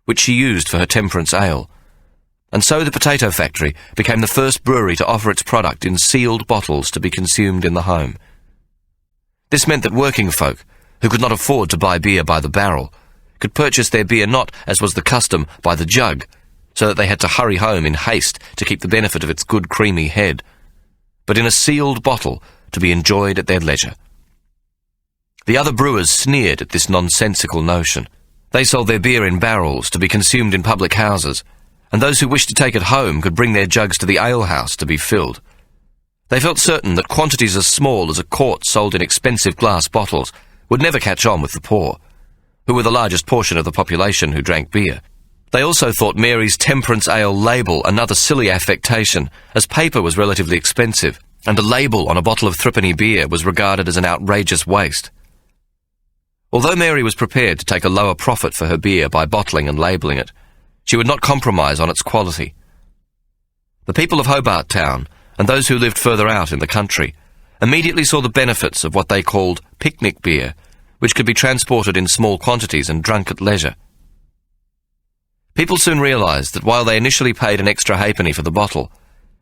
which she used for her temperance ale, and so the potato factory became the first brewery to offer its product in sealed bottles to be consumed in the home. This meant that working folk, who could not afford to buy beer by the barrel, could purchase their beer not, as was the custom, by the jug, so that they had to hurry home in haste to keep the benefit of its good creamy head, but in a sealed bottle to be enjoyed at their leisure. The other brewers sneered at this nonsensical notion. They sold their beer in barrels to be consumed in public houses, and those who wished to take it home could bring their jugs to the alehouse to be filled. They felt certain that quantities as small as a quart sold in expensive glass bottles would never catch on with the poor, who were the largest portion of the population who drank beer. They also thought Mary's temperance ale label another silly affectation, as paper was relatively expensive, and a label on a bottle of threepenny beer was regarded as an outrageous waste. Although Mary was prepared to take a lower profit for her beer by bottling and labelling it, she would not compromise on its quality. The people of Hobart Town, and those who lived further out in the country, immediately saw the benefits of what they called picnic beer, which could be transported in small quantities and drunk at leisure. People soon realised that while they initially paid an extra halfpenny for the bottle,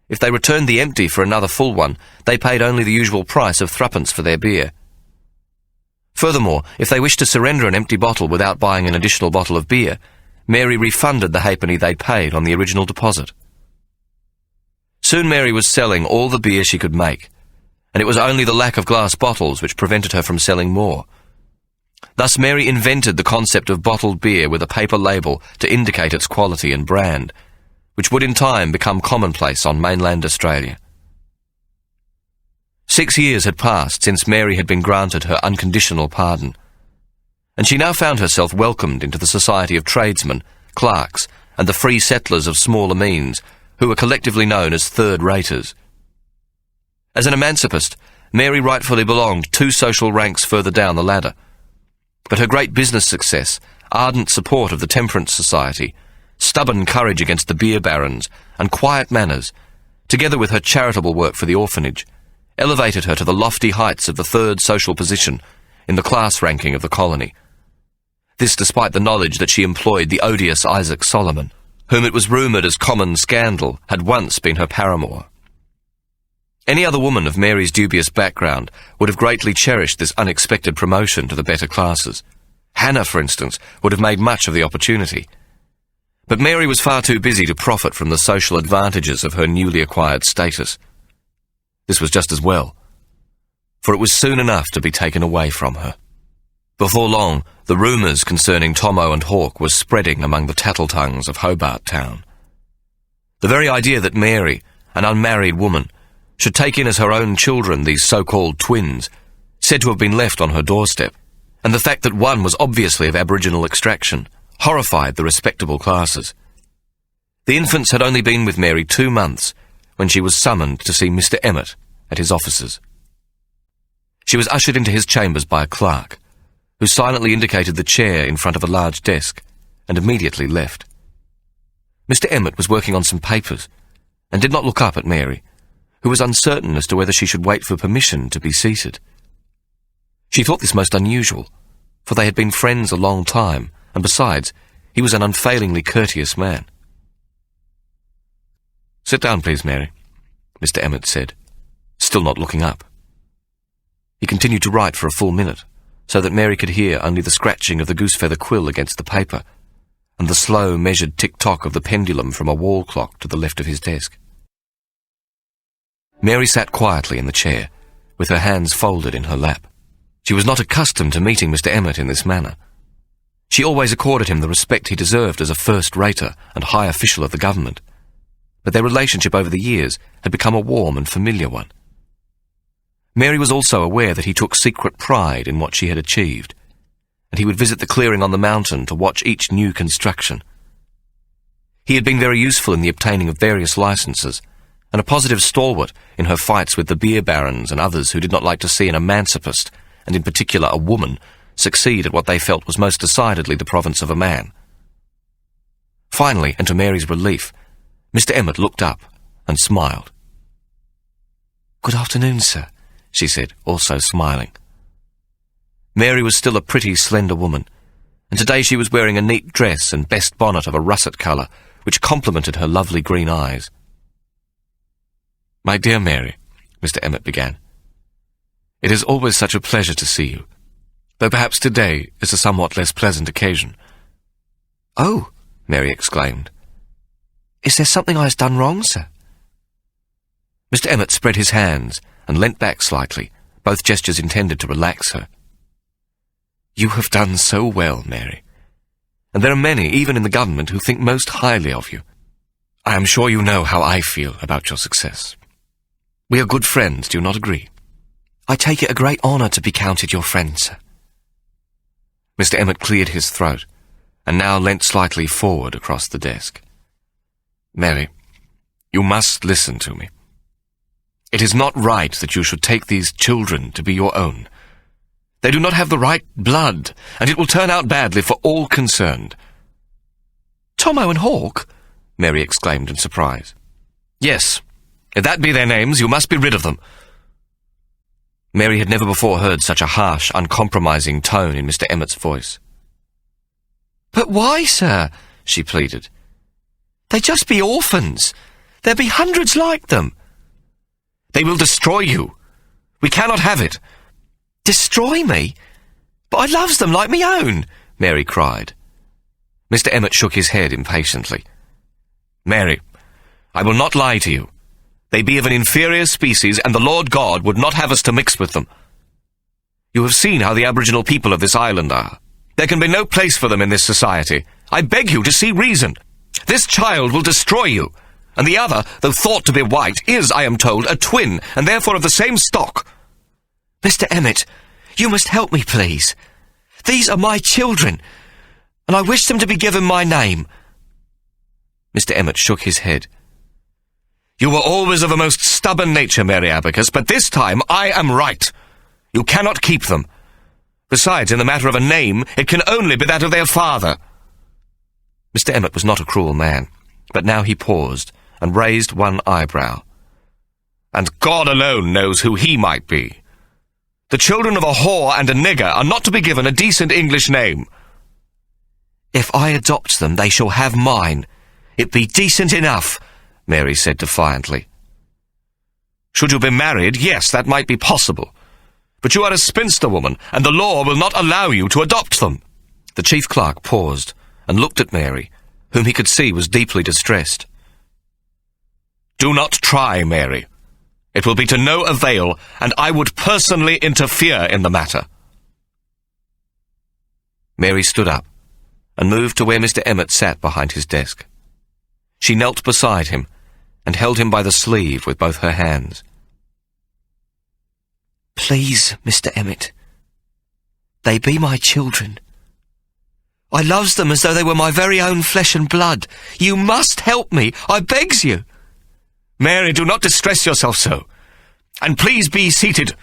if they returned the empty for another full one, they paid only the usual price of threepence for their beer. Furthermore, if they wished to surrender an empty bottle without buying an additional bottle of beer, Mary refunded the halfpenny they'd paid on the original deposit. Soon Mary was selling all the beer she could make, and it was only the lack of glass bottles which prevented her from selling more. Thus Mary invented the concept of bottled beer with a paper label to indicate its quality and brand, which would in time become commonplace on mainland Australia. 6 years had passed since Mary had been granted her unconditional pardon, and she now found herself welcomed into the society of tradesmen, clerks, and the free settlers of smaller means, who were collectively known as third-raters. As an emancipist, Mary rightfully belonged 2 social ranks further down the ladder, but her great business success, ardent support of the Temperance Society, stubborn courage against the beer barons, and quiet manners, together with her charitable work for the orphanage, elevated her to the lofty heights of the third social position in the class ranking of the colony. This despite the knowledge that she employed the odious Isaac Solomon, whom it was rumoured as common scandal had once been her paramour. Any other woman of Mary's dubious background would have greatly cherished this unexpected promotion to the better classes. Hannah, for instance, would have made much of the opportunity. But Mary was far too busy to profit from the social advantages of her newly acquired status. This was just as well, for it was soon enough to be taken away from her. Before long, the rumours concerning Tomo and Hawke were spreading among the tattle-tongues of Hobart Town. The very idea that Mary, an unmarried woman, should take in as her own children these so-called twins, said to have been left on her doorstep, and the fact that one was obviously of Aboriginal extraction, horrified the respectable classes. The infants had only been with Mary 2 months when she was summoned to see Mr. Emmett at his offices. She was ushered into his chambers by a clerk, who silently indicated the chair in front of a large desk, and immediately left. Mr. Emmett was working on some papers, and did not look up at Mary, who was uncertain as to whether she should wait for permission to be seated. She thought this most unusual, for they had been friends a long time, and besides, he was an unfailingly courteous man. "Sit down, please, Mary," Mr. Emmett said, still not looking up. He continued to write for a full minute, so that Mary could hear only the scratching of the goosefeather quill against the paper, and the slow, measured tick-tock of the pendulum from a wall clock to the left of his desk. Mary sat quietly in the chair, with her hands folded in her lap. She was not accustomed to meeting Mr. Emmett in this manner. She always accorded him the respect he deserved as a first-rater and high official of the government, but their relationship over the years had become a warm and familiar one. Mary was also aware that he took secret pride in what she had achieved, and he would visit the clearing on the mountain to watch each new construction. He had been very useful in the obtaining of various licenses, and a positive stalwart in her fights with the beer barons and others who did not like to see an emancipist, and in particular a woman, succeed at what they felt was most decidedly the province of a man. Finally, and to Mary's relief, Mr. Emmett looked up and smiled. "Good afternoon, sir," she said, also smiling. Mary was still a pretty, slender woman, and today she was wearing a neat dress and best bonnet of a russet colour, which complemented her lovely green eyes. "My dear Mary," Mr. Emmett began, "it is always such a pleasure to see you, though perhaps today is a somewhat less pleasant occasion." "Oh," Mary exclaimed. "Is there something I have done wrong, sir?" Mr. Emmett spread his hands and leant back slightly, both gestures intended to relax her. "You have done so well, Mary, and there are many, even in the government, who think most highly of you. I am sure you know how I feel about your success. We are good friends, do you not agree?" "I take it a great honour to be counted your friend, sir." Mr. Emmett cleared his throat, and now leant slightly forward across the desk. Mary, you must listen to me. It is not right that you should take these children to be your own. They do not have the right blood, and it will turn out badly for all concerned. Tomo and Hawk? Mary exclaimed in surprise. Yes, if that be their names, you must be rid of them. Mary had never before heard such a harsh, uncompromising tone in Mr. Emmett's voice. But why, sir? She pleaded. They'd just be orphans. There'd be hundreds like them. They will destroy you. We cannot have it. Destroy me? But I loves them like me own, Mary cried. Mr. Emmett shook his head impatiently. Mary, I will not lie to you. They be of an inferior species, and the Lord God would not have us to mix with them. You have seen how the aboriginal people of this island are. There can be no place for them in this society. I beg you to see reason. This child will destroy you, and the other, though thought to be white, is, I am told, a twin, and therefore of the same stock. Mr. Emmett, you must help me, please. These are my children, and I wish them to be given my name. Mr. Emmett shook his head. You were always of a most stubborn nature, Mary Abacus, but this time I am right. You cannot keep them. Besides, in the matter of a name, it can only be that of their father. Mr. Emmett was not a cruel man, but now he paused and raised one eyebrow. And God alone knows who he might be. The children of a whore and a nigger are not to be given a decent English name. If I adopt them, they shall have mine. It be decent enough, Mary said defiantly. Should you be married, yes, that might be possible. But you are a spinster woman, and the law will not allow you to adopt them. The chief clerk paused and looked at Mary, whom he could see was deeply distressed. Do not try, Mary. It will be to no avail, and I would personally interfere in the matter. Mary stood up and moved to where Mr. Emmett sat behind his desk. She knelt beside him and held him by the sleeve with both her hands. Please, Mr. Emmett, they be my children. I loves them as though they were my very own flesh and blood. You must help me, I begs you. Mary, do not distress yourself so. And please be seated,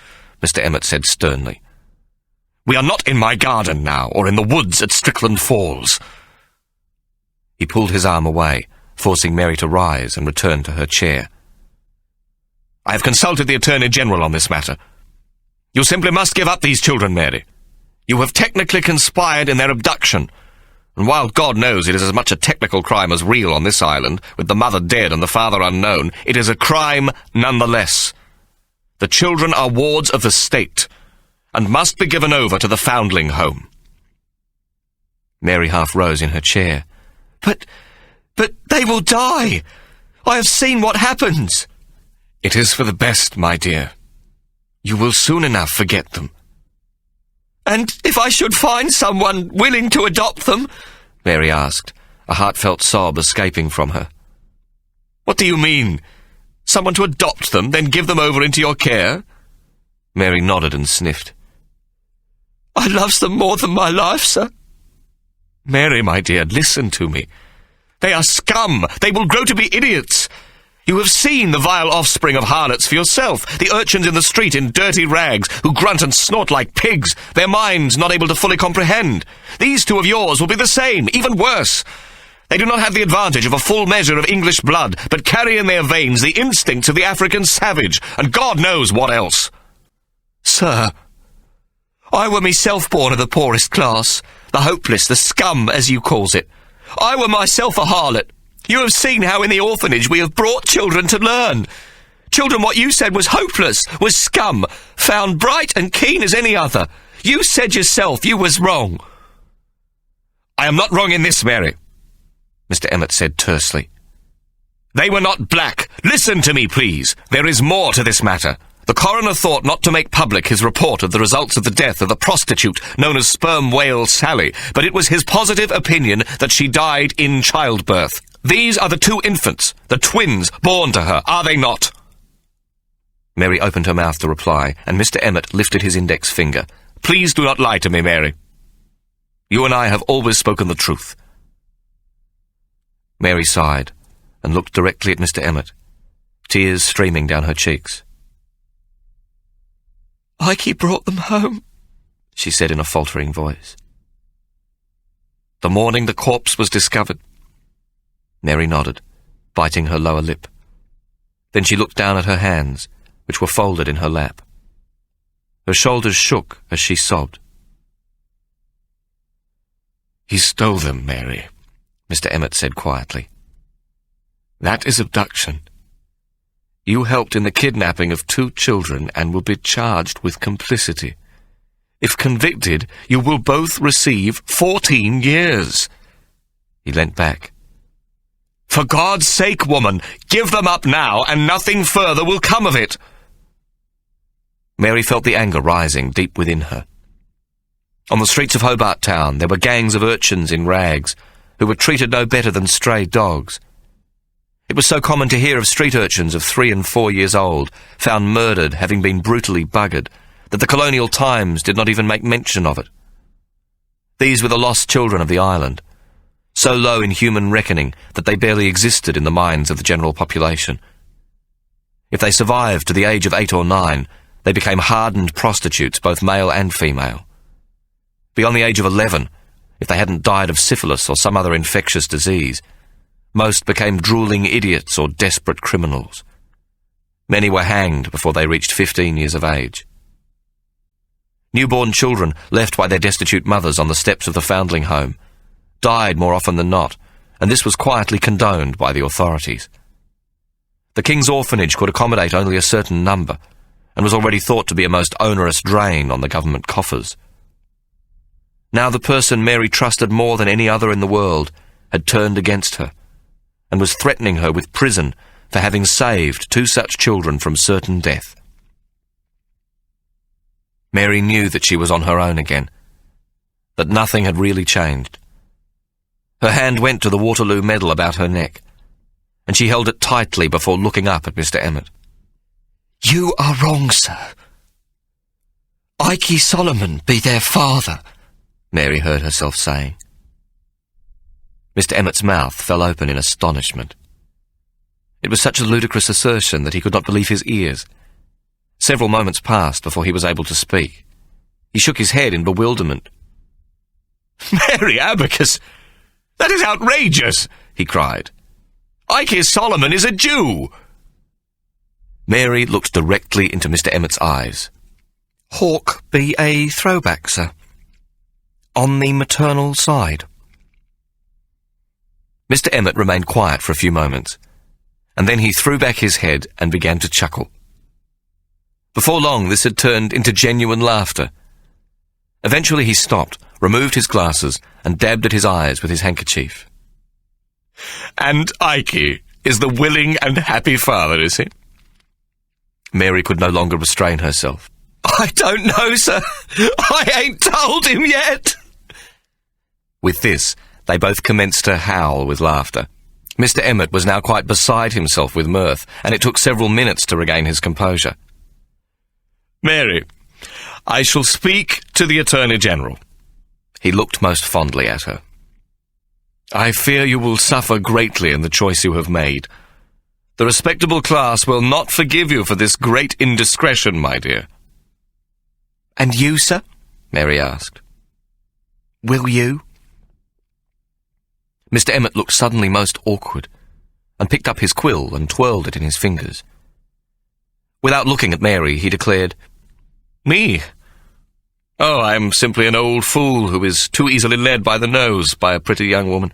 Mr. Emmett said sternly. We are not in my garden now, or in the woods at Strickland Falls. He pulled his arm away, forcing Mary to rise and return to her chair. I have consulted the Attorney General on this matter. You simply must give up these children, Mary. You have technically conspired in their abduction, and while God knows it is as much a technical crime as real on this island, with the mother dead and the father unknown, it is a crime nonetheless. The children are wards of the state, and must be given over to the foundling home. Mary half rose in her chair. But they will die. I have seen what happens. It is for the best, my dear. You will soon enough forget them. And if I should find someone willing to adopt them? Mary asked, a heartfelt sob escaping from her. What do you mean? Someone to adopt them, then give them over into your care? Mary nodded and sniffed. I loves them more than my life, sir. Mary, my dear, listen to me. They are scum. They will grow to be idiots. You have seen the vile offspring of harlots for yourself, the urchins in the street in dirty rags, who grunt and snort like pigs, their minds not able to fully comprehend. These two of yours will be the same, even worse. They do not have the advantage of a full measure of English blood, but carry in their veins the instincts of the African savage, and God knows what else. Sir, I were myself born of the poorest class, the hopeless, the scum, as you calls it. I were myself a harlot. You have seen how in the orphanage we have brought children to learn. Children what you said was hopeless, was scum, found bright and keen as any other. You said yourself you was wrong. I am not wrong in this, Mary, Mr. Emmett said tersely. They were not black. Listen to me, please. There is more to this matter. The coroner thought not to make public his report of the results of the death of the prostitute known as Sperm Whale Sally, but it was his positive opinion that she died in childbirth. These are the two infants, the twins born to her, are they not? Mary opened her mouth to reply, and Mr. Emmett lifted his index finger. Please do not lie to me, Mary. You and I have always spoken the truth." Mary sighed and looked directly at Mr. Emmett, tears streaming down her cheeks. "Ikey brought them home," she said in a faltering voice. "The morning the corpse was discovered." Mary nodded, biting her lower lip. Then she looked down at her hands, which were folded in her lap. Her shoulders shook as she sobbed. "He stole them, Mary," Mr. Emmett said quietly. "That is abduction. You helped in the kidnapping of 2 children and will be charged with complicity. If convicted, you will both receive 14 years. He leant back. "For God's sake, woman, give them up now, and nothing further will come of it." Mary felt the anger rising deep within her. On the streets of Hobart Town there were gangs of urchins in rags who were treated no better than stray dogs. It was so common to hear of street urchins of 3 and 4 years old found murdered, having been brutally buggered, that the colonial Times did not even make mention of it. These were the lost children of the island, so low in human reckoning that they barely existed in the minds of the general population. If they survived to the age of 8 or 9, they became hardened prostitutes, both male and female. Beyond the age of 11, if they hadn't died of syphilis or some other infectious disease, most became drooling idiots or desperate criminals. Many were hanged before they reached 15 years of age. Newborn children left by their destitute mothers on the steps of the foundling home died more often than not, and this was quietly condoned by the authorities. The King's Orphanage could accommodate only a certain number, and was already thought to be a most onerous drain on the government coffers. Now the person Mary trusted more than any other in the world had turned against her, and was threatening her with prison for having saved 2 such children from certain death. Mary knew that she was on her own again, that nothing had really changed. Her hand went to the Waterloo medal about her neck, and she held it tightly before looking up at Mr. Emmett. "You are wrong, sir. Ikey Solomon be their father," Mary heard herself saying. Mr. Emmett's mouth fell open in astonishment. It was such a ludicrous assertion that he could not believe his ears. Several moments passed before he was able to speak. He shook his head in bewilderment. "Mary Abacus, that is outrageous!" he cried. "Ikey Solomon is a Jew!" Mary looked directly into Mr. Emmett's eyes. "Hawk be a throwback, sir. On the maternal side." Mr. Emmett remained quiet for a few moments, and then he threw back his head and began to chuckle. Before long, this had turned into genuine laughter. Eventually he stopped, removed his glasses, and dabbed at his eyes with his handkerchief. "And Ikey is the willing and happy father, is he?" Mary could no longer restrain herself. "I don't know, sir. I ain't told him yet." With this, they both commenced to howl with laughter. Mr. Emmett was now quite beside himself with mirth, and it took several minutes to regain his composure. "Mary, I shall speak to the Attorney General." He looked most fondly at her. "I fear you will suffer greatly in the choice you have made. The respectable class will not forgive you for this great indiscretion, my dear." "And you, sir?" Mary asked. "Will you?" Mr. Emmett looked suddenly most awkward, and picked up his quill and twirled it in his fingers. Without looking at Mary, he declared, "Me? Oh, I am simply an old fool who is too easily led by the nose by a pretty young woman."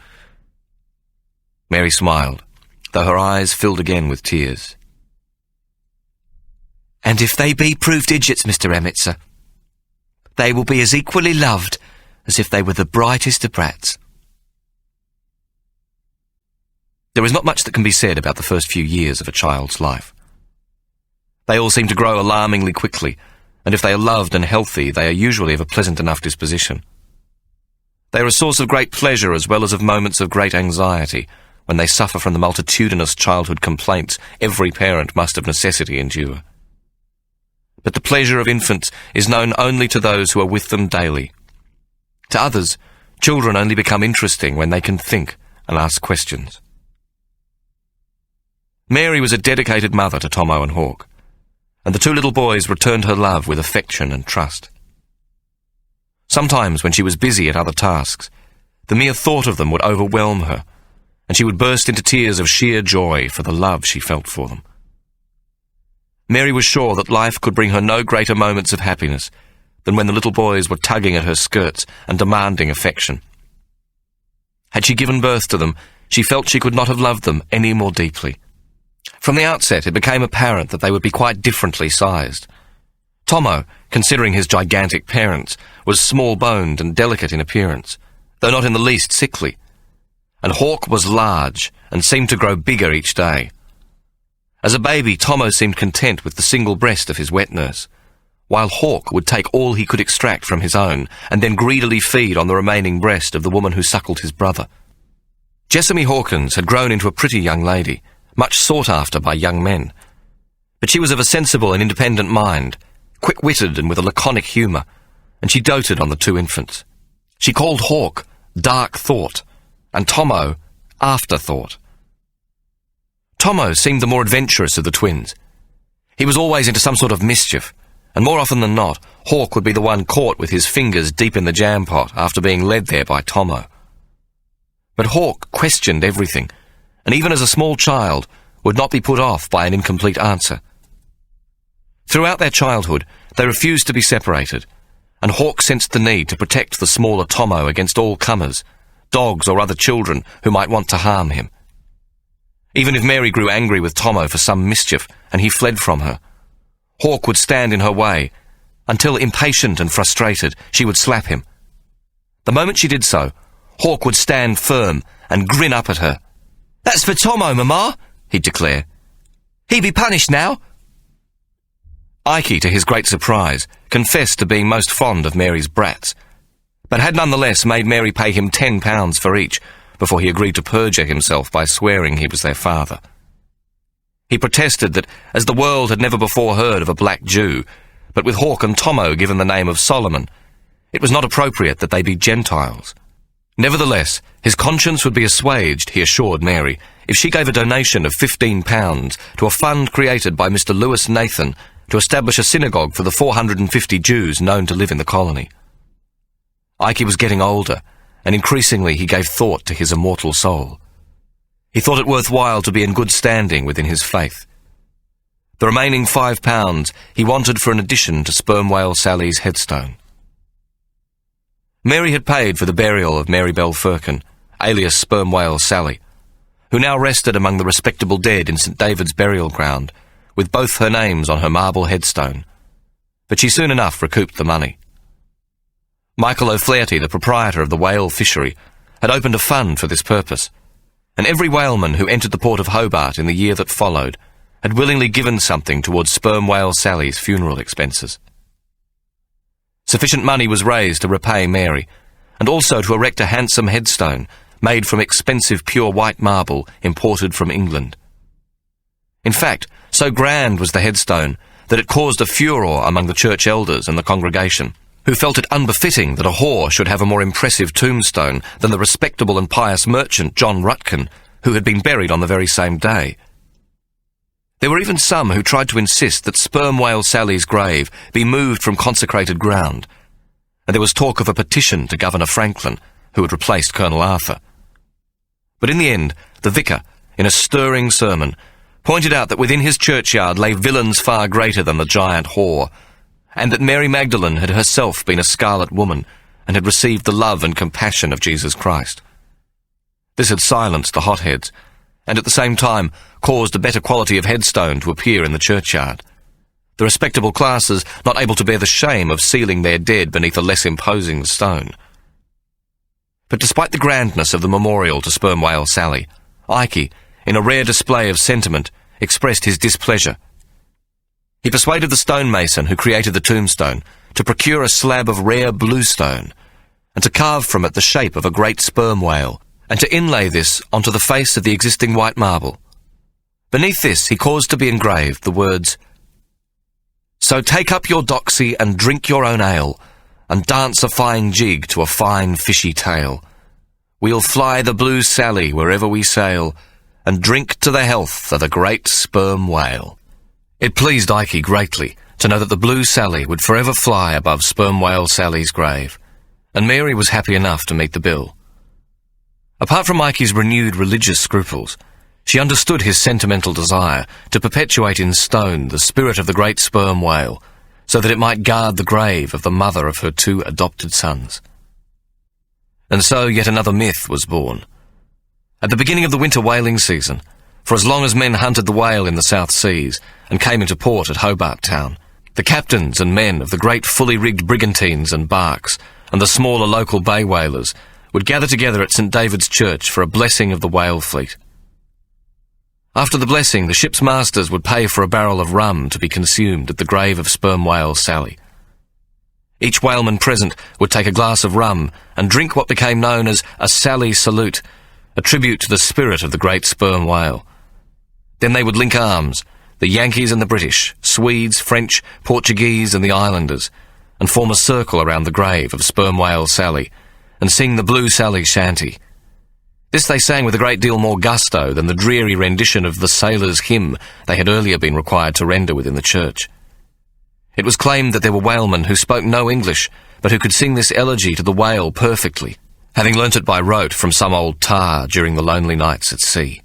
Mary smiled, though her eyes filled again with tears. "And if they be proved idiots, Mr. Emmett, sir, they will be as equally loved as if they were the brightest of brats." There is not much that can be said about the first few years of a child's life. They all seem to grow alarmingly quickly, and if they are loved and healthy, they are usually of a pleasant enough disposition. They are a source of great pleasure as well as of moments of great anxiety, when they suffer from the multitudinous childhood complaints every parent must of necessity endure. But the pleasure of infants is known only to those who are with them daily. To others, Children only become interesting when they can think and ask questions. Mary was a dedicated mother to Tomo and Hawk, and the two little boys returned her love with affection and trust. Sometimes when she was busy at other tasks, the mere thought of them would overwhelm her, and she would burst into tears of sheer joy for the love she felt for them. Mary was sure that life could bring her no greater moments of happiness than when the little boys were tugging at her skirts and demanding affection. Had she given birth to them, she felt she could not have loved them any more deeply. From the outset, it became apparent that they would be quite differently sized. Tomo, considering his gigantic parents, was small-boned and delicate in appearance, though not in the least sickly, and Hawk was large and seemed to grow bigger each day. As a baby, Tomo seemed content with the single breast of his wet nurse, while Hawk would take all he could extract from his own and then greedily feed on the remaining breast of the woman who suckled his brother. Jessamy Hawkins had grown into a pretty young lady, much sought after by young men, but she was of a sensible and independent mind, quick-witted and with a laconic humour, and she doted on the two infants. She called Hawk Dark Thought, and Tomo Afterthought. Tomo seemed the more adventurous of the twins. He was always into some sort of mischief, and more often than not, Hawk would be the one caught with his fingers deep in the jam pot after being led there by Tomo. But Hawk questioned everything, and even as a small child, would not be put off by an incomplete answer. Throughout their childhood, they refused to be separated, and Hawk sensed the need to protect the smaller Tomo against all comers, dogs or other children who might want to harm him. Even if Mary grew angry with Tomo for some mischief and he fled from her, Hawk would stand in her way until, impatient and frustrated, she would slap him. The moment she did so, Hawk would stand firm and grin up at her. "That's for Tomo, Mama," he'd declare. "He be punished now." Ike, to his great surprise, confessed to being most fond of Mary's brats, but had nonetheless made Mary pay him £10 for each before he agreed to perjure himself by swearing he was their father. He protested that, as the world had never before heard of a black Jew, but with Hawk and Tomo given the name of Solomon, it was not appropriate that they be Gentiles. Nevertheless, his conscience would be assuaged, he assured Mary, if she gave a donation of £15 to a fund created by Mr. Lewis Nathan to establish a synagogue for the 450 Jews known to live in the colony. Ike was getting older, and increasingly he gave thought to his immortal soul. He thought it worthwhile to be in good standing within his faith. The remaining £5 he wanted for an addition to Sperm Whale Sally's headstone. Mary had paid for the burial of Mary Bell Firkin, alias Sperm Whale Sally, who now rested among the respectable dead in St. David's burial ground, with both her names on her marble headstone, but she soon enough recouped the money. Michael O'Flaherty, the proprietor of the whale fishery, had opened a fund for this purpose, and every whaleman who entered the port of Hobart in the year that followed had willingly given something towards Sperm Whale Sally's funeral expenses. Sufficient money was raised to repay Mary, and also to erect a handsome headstone made from expensive pure white marble imported from England. In fact, so grand was the headstone that it caused a furore among the church elders and the congregation, who felt it unbefitting that a whore should have a more impressive tombstone than the respectable and pious merchant John Rutkin, who had been buried on the very same day. There were even some who tried to insist that Sperm Whale Sally's grave be moved from consecrated ground, and there was talk of a petition to Governor Franklin, who had replaced Colonel Arthur. But in the end, the vicar, in a stirring sermon, pointed out that within his churchyard lay villains far greater than the giant whore, and that Mary Magdalene had herself been a scarlet woman and had received the love and compassion of Jesus Christ. This had silenced the hotheads, and at the same time caused a better quality of headstone to appear in the churchyard, the respectable classes not able to bear the shame of sealing their dead beneath a less imposing stone. But despite the grandness of the memorial to Sperm Whale Sally, Ike, in a rare display of sentiment, expressed his displeasure. He persuaded the stonemason who created the tombstone to procure a slab of rare bluestone and to carve from it the shape of a great sperm whale, and to inlay this onto the face of the existing white marble. Beneath this he caused to be engraved the words, "So take up your doxy and drink your own ale, and dance a fine jig to a fine fishy tale. We'll fly the Blue Sally wherever we sail, and drink to the health of the great sperm whale. It pleased Ikey greatly to know that the Blue Sally would forever fly above Sperm Whale Sally's grave, and Mary was happy enough to meet the bill. Apart from Ikey's renewed religious scruples, she understood his sentimental desire to perpetuate in stone the spirit of the great sperm whale, so that it might guard the grave of the mother of her 2 adopted sons. And so yet another myth was born. At the beginning of the winter whaling season, for as long as men hunted the whale in the South Seas and came into port at Hobart Town, the captains and men of the great fully rigged brigantines and barks and the smaller local bay whalers would gather together at St. David's Church for a blessing of the whale fleet. After the blessing, the ship's masters would pay for a barrel of rum to be consumed at the grave of Sperm Whale Sally. Each whaleman present would take a glass of rum and drink what became known as a Sally salute, a tribute to the spirit of the great sperm whale. Then they would link arms, the Yankees and the British, Swedes, French, Portuguese and the Islanders, and form a circle around the grave of Sperm Whale Sally, and sing the Blue Sally shanty. This they sang with a great deal more gusto than the dreary rendition of the sailor's hymn they had earlier been required to render within the church. It was claimed that there were whalemen who spoke no English, but who could sing this elegy to the whale perfectly, having learnt it by rote from some old tar during the lonely nights at sea.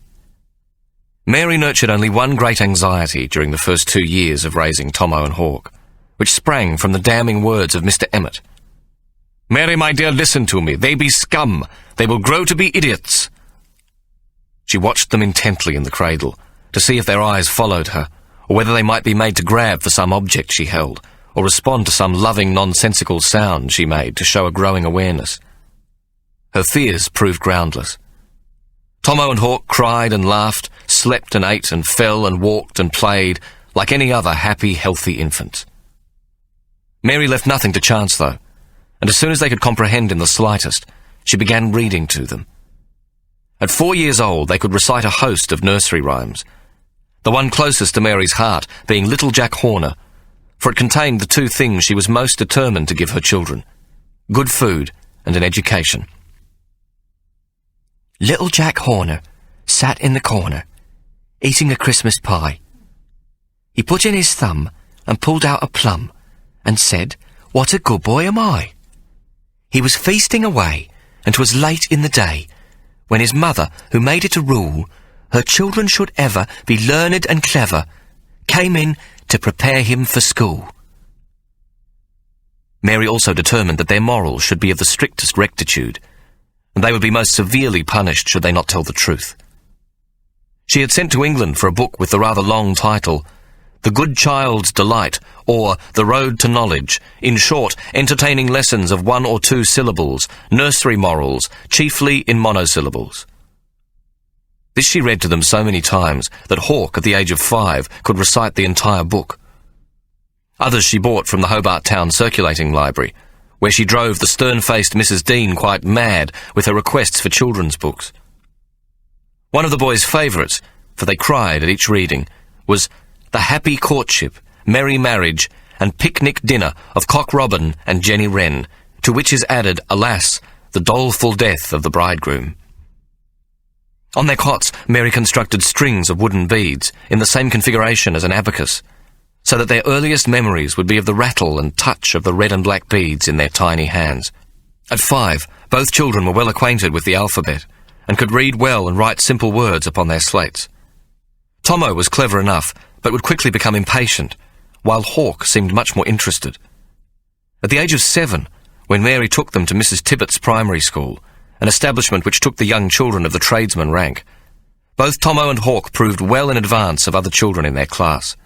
Mary nurtured only one great anxiety during the first 2 years of raising Tomo and Hawk, which sprang from the damning words of Mr. Emmett. "Mary, my dear, listen to me. They be scum. They will grow to be idiots." She watched them intently in the cradle, to see if their eyes followed her, or whether they might be made to grab for some object she held, or respond to some loving, nonsensical sound she made to show a growing awareness. Her fears proved groundless. Tomo and Hawk cried and laughed, slept and ate and fell and walked and played, like any other happy, healthy infant. Mary left nothing to chance, though, and as soon as they could comprehend in the slightest, she began reading to them. At 4 years old, they could recite a host of nursery rhymes, the one closest to Mary's heart being Little Jack Horner, for it contained the 2 things she was most determined to give her children: good food and an education. Little Jack Horner sat in the corner, eating a Christmas pie. He put in his thumb and pulled out a plum, and said, "What a good boy am I." He was feasting away, and 'twas late in the day, when his mother, who made it a rule her children should ever be learned and clever, came in to prepare him for school. Mary also determined that their morals should be of the strictest rectitude, and they would be most severely punished should they not tell the truth. She had sent to England for a book with the rather long title, The Good Child's Delight, or The Road to Knowledge, in short, entertaining lessons of 1 or 2 syllables, nursery morals, chiefly in monosyllables. This she read to them so many times that Hawk, at the age of 5, could recite the entire book. Others she bought from the Hobart Town Circulating Library, where she drove the stern-faced Mrs. Dean quite mad with her requests for children's books. One of the boys' favourites, for they cried at each reading, was The Happy Courtship, Merry Marriage, and Picnic Dinner of Cock Robin and Jenny Wren, to which is added, alas, the doleful death of the bridegroom. On their cots, Mary constructed strings of wooden beads in the same configuration as an abacus, so that their earliest memories would be of the rattle and touch of the red and black beads in their tiny hands. At 5, both children were well acquainted with the alphabet, and could read well and write simple words upon their slates. Tomo was clever enough, but would quickly become impatient, while Hawk seemed much more interested. At the age of 7, when Mary took them to Mrs. Tibbet's primary school, an establishment which took the young children of the tradesman rank, both Tomo and Hawk proved well in advance of other children in their class.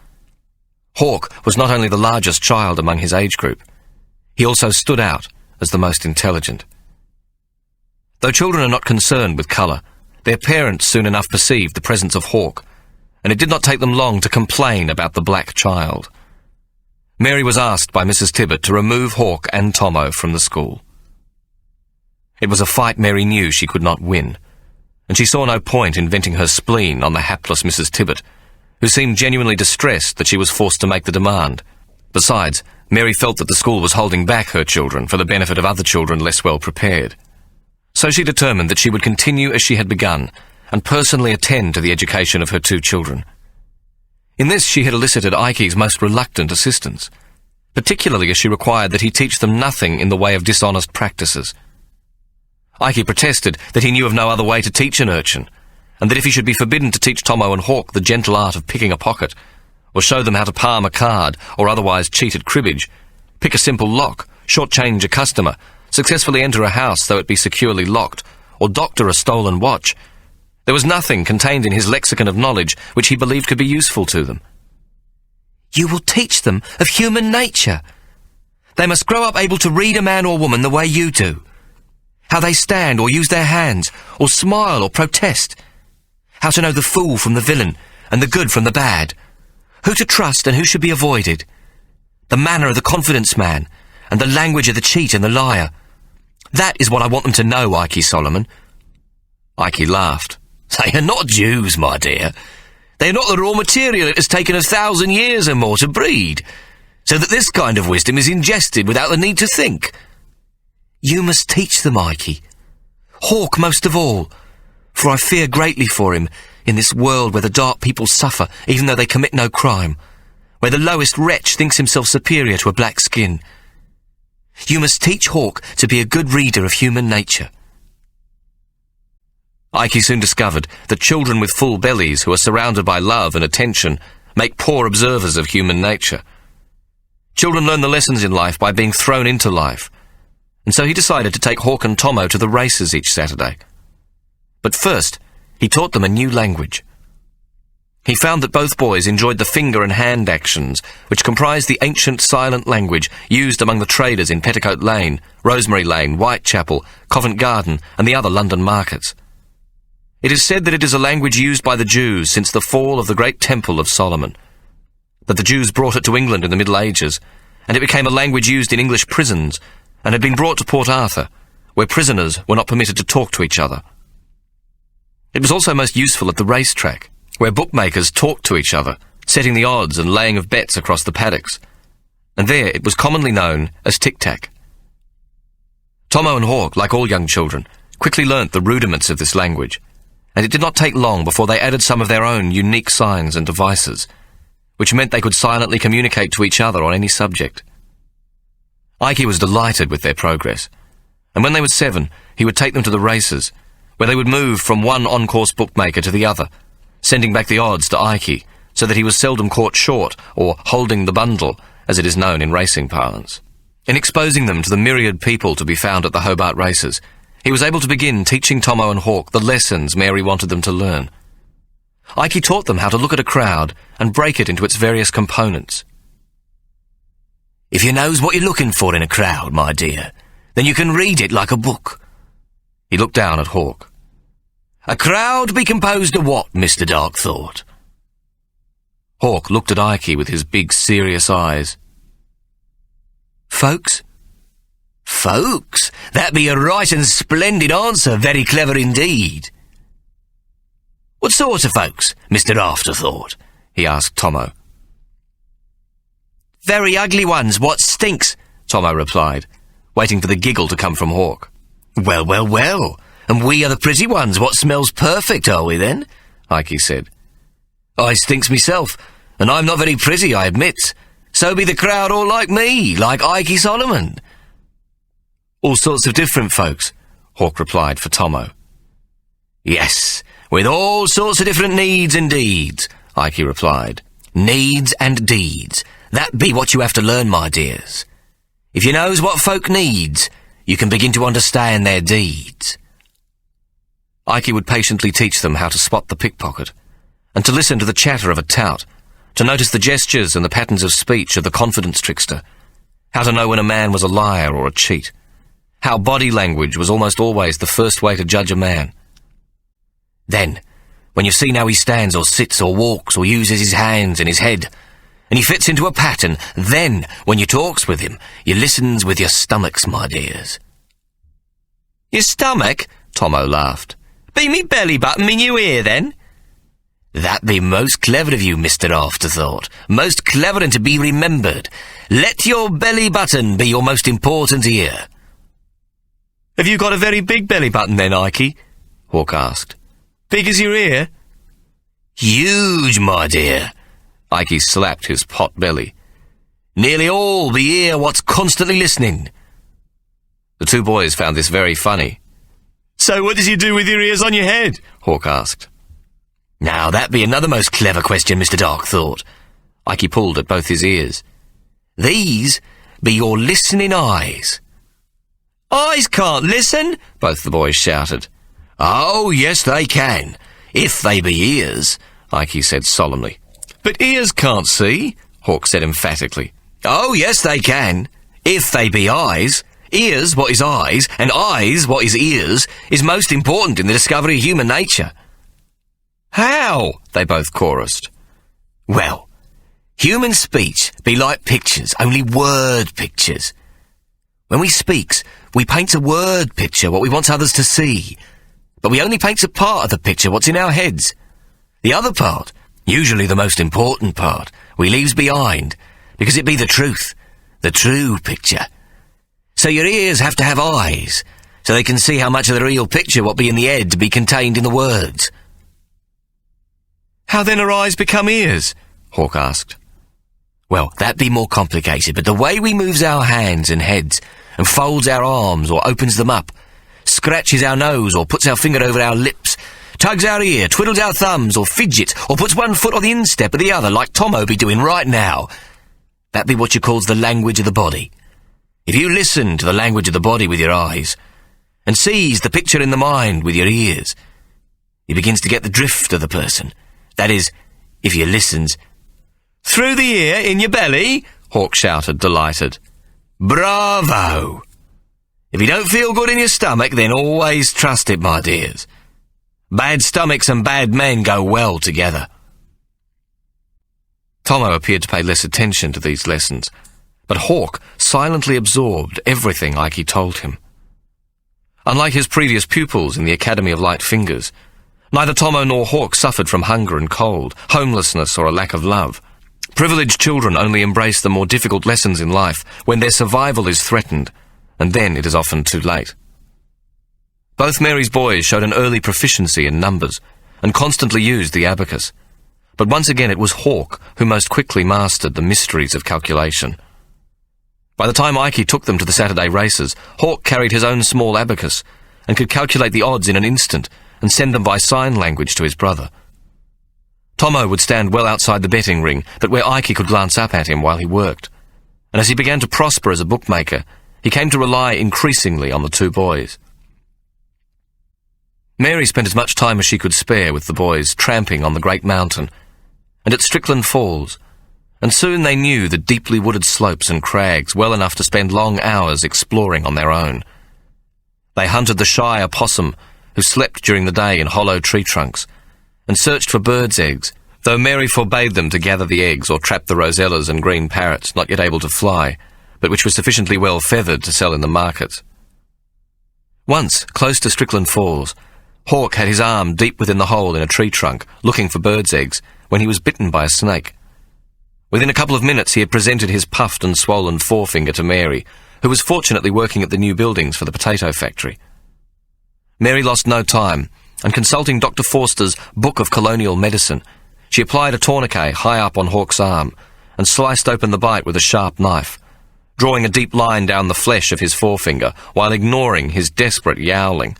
Hawk was not only the largest child among his age group, he also stood out as the most intelligent. Though children are not concerned with colour, their parents soon enough perceived the presence of Hawk, and it did not take them long to complain about the black child. Mary was asked by Mrs. Tibbet to remove Hawk and Tomo from the school. It was a fight Mary knew she could not win, and she saw no point in venting her spleen on the hapless Mrs. Tibbet, who seemed genuinely distressed that she was forced to make the demand. Besides, Mary felt that the school was holding back her children for the benefit of other children less well prepared. So she determined that she would continue as she had begun and personally attend to the education of her 2 children. In this she had elicited Ike's most reluctant assistance, particularly as she required that he teach them nothing in the way of dishonest practices. Ike protested that he knew of no other way to teach an urchin, and that if he should be forbidden to teach Tomo and Hawk the gentle art of picking a pocket, or show them how to palm a card, or otherwise cheat at cribbage, pick a simple lock, shortchange a customer, successfully enter a house though it be securely locked, or doctor a stolen watch, there was nothing contained in his lexicon of knowledge which he believed could be useful to them. You will teach them of human nature. They must grow up able to read a man or woman the way you do. How they stand or use their hands, or smile or protest. How to know the fool from the villain, and the good from the bad. Who to trust and who should be avoided. The manner of the confidence man, and the language of the cheat and the liar. That is what I want them to know, Ike Solomon. Ike laughed. They are not Jews, my dear. They are not the raw material it has taken 1,000 years and more to breed, so that this kind of wisdom is ingested without the need to think. You must teach them, Ike. Hawk most of all, for I fear greatly for him in this world where the dark people suffer even though they commit no crime, where the lowest wretch thinks himself superior to a black skin. You must teach Hawk to be a good reader of human nature. Ike soon discovered that children with full bellies who are surrounded by love and attention make poor observers of human nature. Children learn the lessons in life by being thrown into life, and so he decided to take Hawk and Tomo to the races each Saturday. But first, he taught them a new language. He found that both boys enjoyed the finger and hand actions, which comprised the ancient silent language used among the traders in Petticoat Lane, Rosemary Lane, Whitechapel, Covent Garden, and the other London markets. It is said that it is a language used by the Jews since the fall of the great Temple of Solomon, that the Jews brought it to England in the Middle Ages, and it became a language used in English prisons, and had been brought to Port Arthur, where prisoners were not permitted to talk to each other. It was also most useful at the racetrack, where bookmakers talked to each other, setting the odds and laying of bets across the paddocks, and there it was commonly known as tic-tac. Tomo and Hawk, like all young children, quickly learnt the rudiments of this language, and it did not take long before they added some of their own unique signs and devices, which meant they could silently communicate to each other on any subject. Ike was delighted with their progress, and when they were 7, he would take them to the races, where they would move from one on-course bookmaker to the other, sending back the odds to Ike, so that he was seldom caught short, or holding the bundle, as it is known in racing parlance. In exposing them to the myriad people to be found at the Hobart races, he was able to begin teaching Tomo and Hawk the lessons Mary wanted them to learn. Ike taught them how to look at a crowd and break it into its various components. If you knows what you're looking for in a crowd, my dear, then you can read it like a book. He looked down at Hawk. A crowd be composed of what, Mr. Darkthought? Hawk looked at Ike with his big, serious eyes. Folks? Folks? That be a right and splendid answer, very clever indeed. What sort of folks, Mr. Afterthought? He asked Tomo. Very ugly ones, what stinks, Tomo replied, waiting for the giggle to come from Hawk. Well, well, well, and we are the pretty ones, what smells perfect, are we then? Ike said. I stinks myself, and I'm not very pretty, I admit. So be the crowd all like me, like Ike Solomon. All sorts of different folks, Hawk replied for Tomo. Yes, with all sorts of different needs and deeds, Ike replied. Needs and deeds. That be what you have to learn, my dears. If you knows what folk needs, you can begin to understand their deeds. Ike would patiently teach them how to spot the pickpocket, and to listen to the chatter of a tout, to notice the gestures and the patterns of speech of the confidence trickster, how to know when a man was a liar or a cheat, how body language was almost always the first way to judge a man. Then, when you've seen how he stands or sits or walks or uses his hands and his head, and he fits into a pattern, then, when you talks with him, you listens with your stomachs, my dears. Your stomach? Tomo laughed. Be me belly button me new ear, then? That be most clever of you, Mr. Afterthought. Most clever and to be remembered. Let your belly button be your most important ear. Have you got a very big belly button then, Ikey? Hawk asked. Big as your ear? Huge, my dear. Ikey slapped his pot belly. Nearly all the ear what's constantly listening. The two boys found this very funny. So what does you do with your ears on your head? Hawk asked. Now that be another most clever question, Mr. Darkthought. Ikey pulled at both his ears. These be your listening eyes. Eyes can't listen, both the boys shouted. Oh, yes they can, if they be ears, Ikey said solemnly. But ears can't see, Hawk said emphatically. Oh, yes they can, if they be eyes. Ears, what is eyes, and eyes, what is ears, is most important in the discovery of human nature. How? They both chorused. Well, human speech be like pictures, only word pictures. When we speaks, we paints a word picture what we wants others to see. But we only paints a part of the picture what's in our heads. The other part, usually the most important part, we leaves behind, because it be the truth, the true picture. So your ears have to have eyes, so they can see how much of the real picture what be in the head to be contained in the words. How then our eyes become ears? Hawk asked. Well, that be more complicated, but the way we moves our hands and heads, and folds our arms or opens them up, scratches our nose or puts our finger over our lips, tugs our ear, twiddles our thumbs or fidgets, or puts one foot on the instep of the other like Tomo be doing right now, that be what you calls the language of the body. If you listen to the language of the body with your eyes, and sees the picture in the mind with your ears, you begins to get the drift of the person. That is, if you listens. Through the ear in your belly? Hawk shouted, delighted. Bravo! If you don't feel good in your stomach, then always trust it, my dears. Bad stomachs and bad men go well together. Tomo appeared to pay less attention to these lessons, but Hawk silently absorbed everything Ikey told him. Unlike his previous pupils in the Academy of Light Fingers, neither Tomo nor Hawk suffered from hunger and cold, homelessness, or a lack of love. Privileged children only embrace the more difficult lessons in life when their survival is threatened, and then it is often too late. Both Mary's boys showed an early proficiency in numbers, and constantly used the abacus. But once again it was Hawk who most quickly mastered the mysteries of calculation. By the time Ikey took them to the Saturday races, Hawk carried his own small abacus, and could calculate the odds in an instant, and send them by sign language to his brother. Tomo would stand well outside the betting ring, but where Ikey could glance up at him while he worked. And as he began to prosper as a bookmaker, he came to rely increasingly on the two boys. Mary spent as much time as she could spare with the boys, tramping on the great mountain, and at Strickland Falls, and soon they knew the deeply wooded slopes and crags well enough to spend long hours exploring on their own. They hunted the shy opossum, who slept during the day in hollow tree trunks, and searched for birds' eggs, though Mary forbade them to gather the eggs or trap the rosellas and green parrots not yet able to fly, but which were sufficiently well feathered to sell in the markets. Once, close to Strickland Falls, Hawk had his arm deep within the hole in a tree trunk, looking for birds' eggs, when he was bitten by a snake. Within a couple of minutes he had presented his puffed and swollen forefinger to Mary, who was fortunately working at the new buildings for the potato factory. Mary lost no time, and consulting Dr. Forster's Book of Colonial Medicine, she applied a tourniquet high up on Hawk's arm and sliced open the bite with a sharp knife, drawing a deep line down the flesh of his forefinger while ignoring his desperate yowling.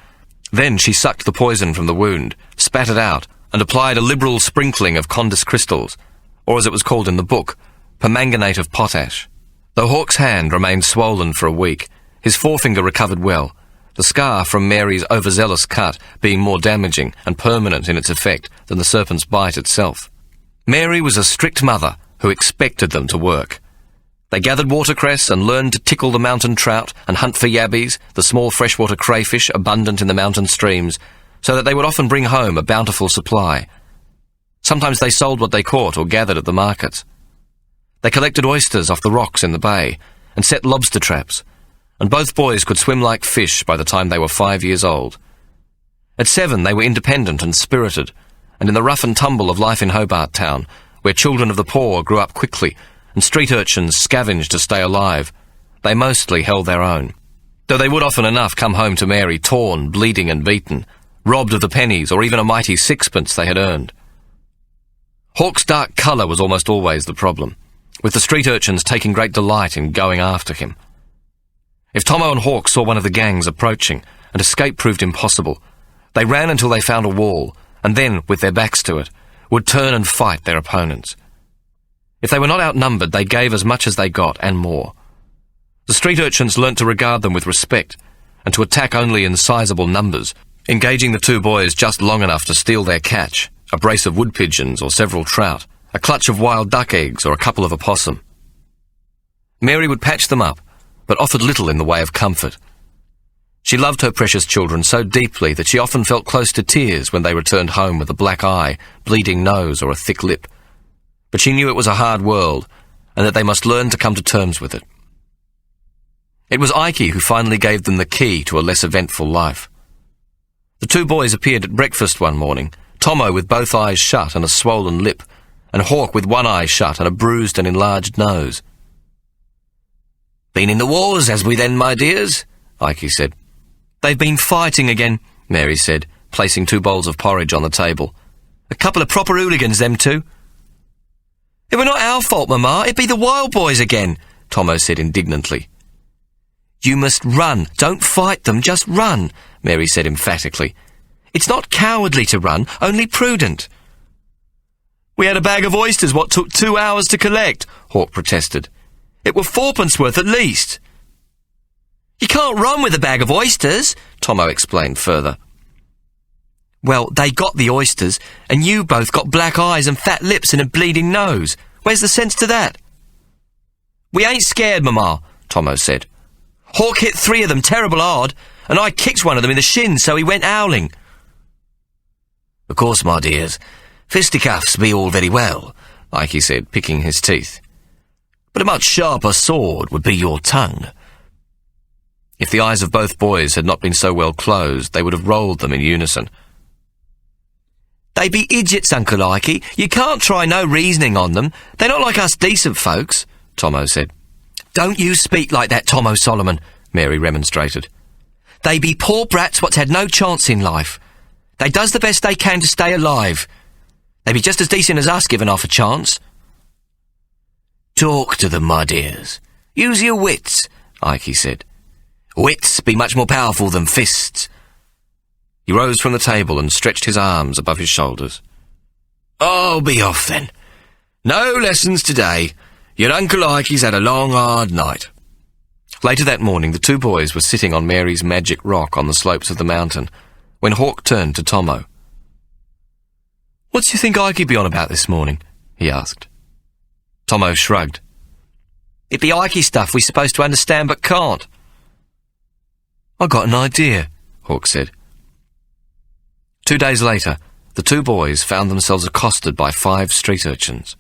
Then she sucked the poison from the wound, spat it out, and applied a liberal sprinkling of Condis crystals, or as it was called in the book, permanganate of potash. Though Hawk's hand remained swollen for a week, his forefinger recovered well, the scar from Mary's overzealous cut being more damaging and permanent in its effect than the serpent's bite itself. Mary was a strict mother who expected them to work. They gathered watercress and learned to tickle the mountain trout and hunt for yabbies, the small freshwater crayfish abundant in the mountain streams, so that they would often bring home a bountiful supply. Sometimes they sold what they caught or gathered at the markets. They collected oysters off the rocks in the bay and set lobster traps, and both boys could swim like fish by the time they were 5 years old. At 7 they were independent and spirited, and in the rough and tumble of life in Hobart Town, where children of the poor grew up quickly and street urchins scavenged to stay alive, they mostly held their own, though they would often enough come home to Mary torn, bleeding and beaten, robbed of the pennies or even a mighty sixpence they had earned. Hawk's dark colour was almost always the problem, with the street urchins taking great delight in going after him. If Tomo and Hawk saw one of the gangs approaching, and escape proved impossible, they ran until they found a wall, and then, with their backs to it, would turn and fight their opponents. If they were not outnumbered, they gave as much as they got, and more. The street urchins learnt to regard them with respect, and to attack only in sizable numbers, engaging the two boys just long enough to steal their catch, a brace of wood pigeons or several trout, a clutch of wild duck eggs or a couple of opossum. Mary would patch them up, but offered little in the way of comfort. She loved her precious children so deeply that she often felt close to tears when they returned home with a black eye, bleeding nose or a thick lip. But she knew it was a hard world, and that they must learn to come to terms with it. It was Ike who finally gave them the key to a less eventful life. The two boys appeared at breakfast one morning, Tomo with both eyes shut and a swollen lip, and Hawk with one eye shut and a bruised and enlarged nose. "Been in the wars, has we then, my dears?" Ike said. "They've been fighting again," Mary said, placing 2 bowls of porridge on the table. "A couple of proper hooligans, them two." "It were not our fault, Mamma. It be the wild boys again," Tomo said indignantly. "You must run. Don't fight them, just run," Mary said emphatically. "It's not cowardly to run, only prudent." "We had a bag of oysters what took 2 hours to collect," Hawk protested. "It were 4pence worth at least." "You can't run with a bag of oysters," Tomo explained further. "Well, they got the oysters, and you both got black eyes and fat lips and a bleeding nose. Where's the sense to that?" "We ain't scared, Mamma," Tomo said. "Hawk hit 3 of them terrible hard, and I kicked one of them in the shins so he went howling." "Of course, my dears, fisticuffs be all very well," Ike said, picking his teeth. "But a much sharper sword would be your tongue." If the eyes of both boys had not been so well closed, they would have rolled them in unison. "They be idiots, Uncle Ike. You can't try no reasoning on them. They're not like us decent folks," Tomo said. "Don't you speak like that, Tomo Solomon," Mary remonstrated. "They be poor brats what's had no chance in life. They does the best they can to stay alive. They be just as decent as us given half a chance." "Talk to them, my dears. Use your wits," Ike said. "Wits be much more powerful than fists." He rose from the table and stretched his arms above his shoulders. "I'll be off then. No lessons today. Your Uncle Ike's had a long, hard night." Later that morning, the two boys were sitting on Mary's magic rock on the slopes of the mountain, when Hawk turned to Tomo. "What do you think Ike be on about this morning?" he asked. Tomo shrugged. "It be Ike stuff we're supposed to understand but can't." "I got an idea," Hawk said. 2 days later, the two boys found themselves accosted by 5 street urchins.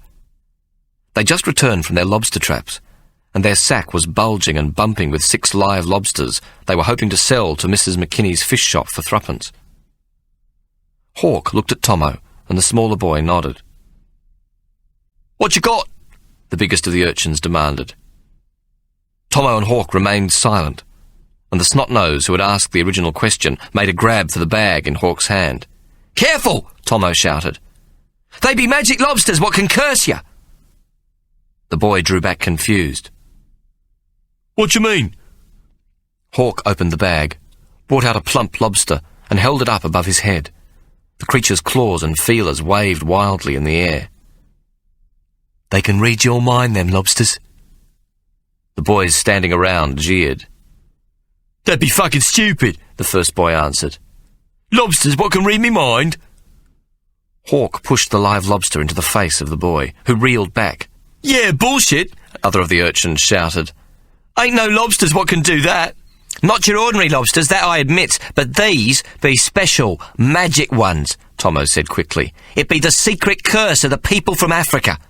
They just returned from their lobster traps, and their sack was bulging and bumping with 6 live lobsters they were hoping to sell to Mrs. McKinney's fish shop for 3pence. Hawk looked at Tomo, and the smaller boy nodded. "What you got?" the biggest of the urchins demanded. Tomo and Hawk remained silent, and the snot-nose who had asked the original question made a grab for the bag in Hawk's hand. "Careful!" Tomo shouted. "They be magic lobsters what can curse you!" The boy drew back confused. "What you mean?" Hawk opened the bag, brought out a plump lobster, and held it up above his head. The creature's claws and feelers waved wildly in the air. "They can read your mind, them lobsters." The boys standing around jeered. "That'd be fucking stupid," the first boy answered. "Lobsters what can read me mind?" Hawk pushed the live lobster into the face of the boy, who reeled back. "Yeah, bullshit," other of the urchins shouted. "Ain't no lobsters what can do that. Not your ordinary lobsters, that I admit, but these be special, magic ones," Tomo said quickly. "It be the secret curse of the people from Africa."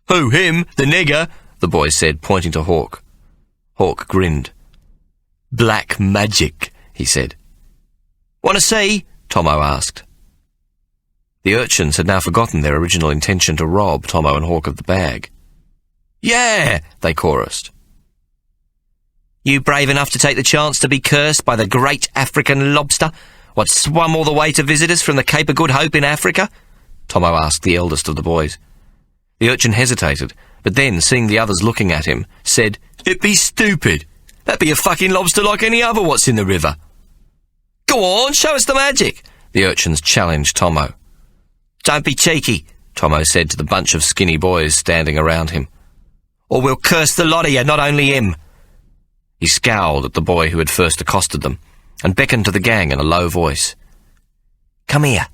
"Who, him, the nigger?" the boy said, pointing to Hawk. Hawk grinned. "Black magic," he said. "Want to see?" Tomo asked. The urchins had now forgotten their original intention to rob Tomo and Hawk of the bag. Yeah, they chorused. You brave enough to take the chance to be cursed by the great African lobster, what swum all the way to visit us from the Cape of Good Hope in Africa? Tomo asked the eldest of the boys. The urchin hesitated, but then, seeing the others looking at him, said, It be stupid. That be a fucking lobster like any other what's in the river. Go on, show us the magic, the urchins challenged Tomo. Don't be cheeky, Tomo said to the bunch of skinny boys standing around him. Or we'll curse the lot of you, not only him. He scowled at the boy who had first accosted them, and beckoned to the gang in a low voice. Come here,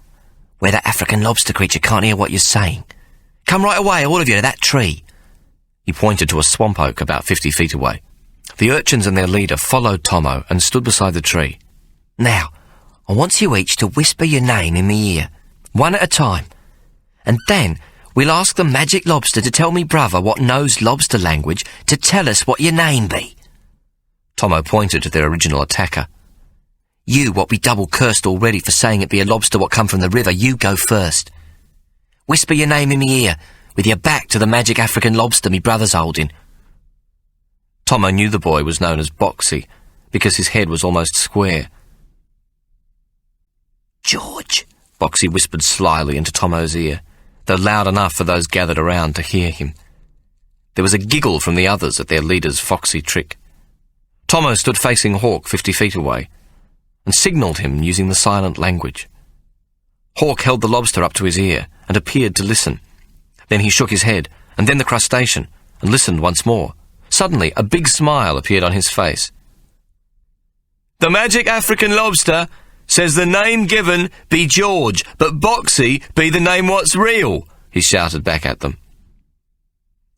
where that African lobster creature can't hear what you're saying. Come right away, all of you, to that tree. He pointed to a swamp oak about 50 feet away. The urchins and their leader followed Tomo and stood beside the tree. Now, I want you each to whisper your name in me ear, one at a time, and then we'll ask the magic lobster to tell me brother what knows lobster language to tell us what your name be. Tomo pointed to their original attacker. You, what be double cursed already for saying it be a lobster what come from the river, you go first. Whisper your name in me ear, with your back to the magic African lobster me brother's holding. Tomo knew the boy was known as Boxy, because his head was almost square. George, Boxy whispered slyly into Tomo's ear, though loud enough for those gathered around to hear him. There was a giggle from the others at their leader's foxy trick. Tomo stood facing Hawk 50 feet away, and signalled him using the silent language. Hawk held the lobster up to his ear and appeared to listen. Then he shook his head, and then the crustacean, and listened once more. Suddenly, a big smile appeared on his face. The magic African lobster says the name given be George, but Boxy be the name what's real, he shouted back at them.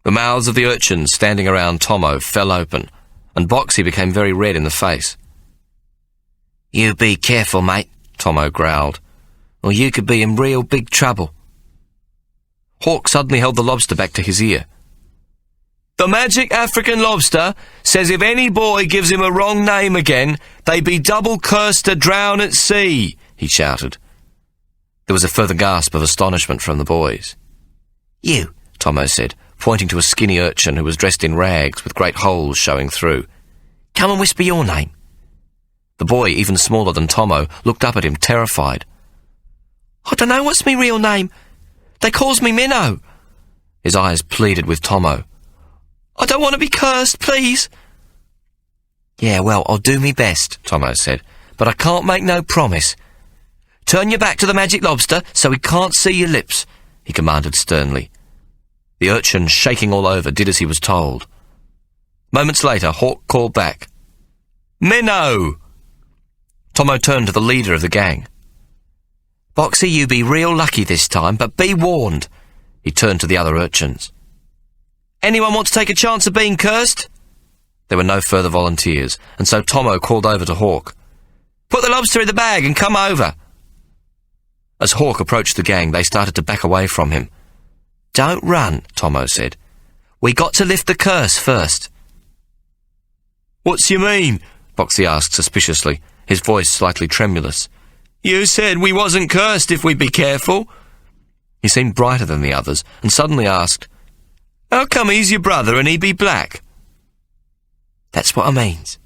The mouths of the urchins standing around Tomo fell open, and Boxy became very red in the face. You be careful, mate, Tomo growled, or you could be in real big trouble. Hawk suddenly held the lobster back to his ear. The magic African lobster says if any boy gives him a wrong name again, they be double cursed to drown at sea, he shouted. There was a further gasp of astonishment from the boys. You, Tomo said, pointing to a skinny urchin who was dressed in rags with great holes showing through. Come and whisper your name. The boy, even smaller than Tomo, looked up at him, terrified. I don't know what's me real name. They calls me Minnow. His eyes pleaded with Tomo. I don't want to be cursed, please. Yeah, well, I'll do me best, Tomo said, but I can't make no promise. Turn your back to the magic lobster so he can't see your lips, he commanded sternly. The urchin, shaking all over, did as he was told. Moments later, Hawk called back. Minnow! Tomo turned to the leader of the gang. Boxy, you be real lucky this time, but be warned. He turned to the other urchins. Anyone want to take a chance of being cursed? There were no further volunteers, and so Tomo called over to Hawk. Put the lobster in the bag and come over. As Hawk approached the gang, they started to back away from him. Don't run, Tomo said. We got to lift the curse first. What's you mean? Boxy asked suspiciously, his voice slightly tremulous. You said we wasn't cursed if we'd be careful. He seemed brighter than the others, and suddenly asked, How come he's your brother and he be black? That's what I means.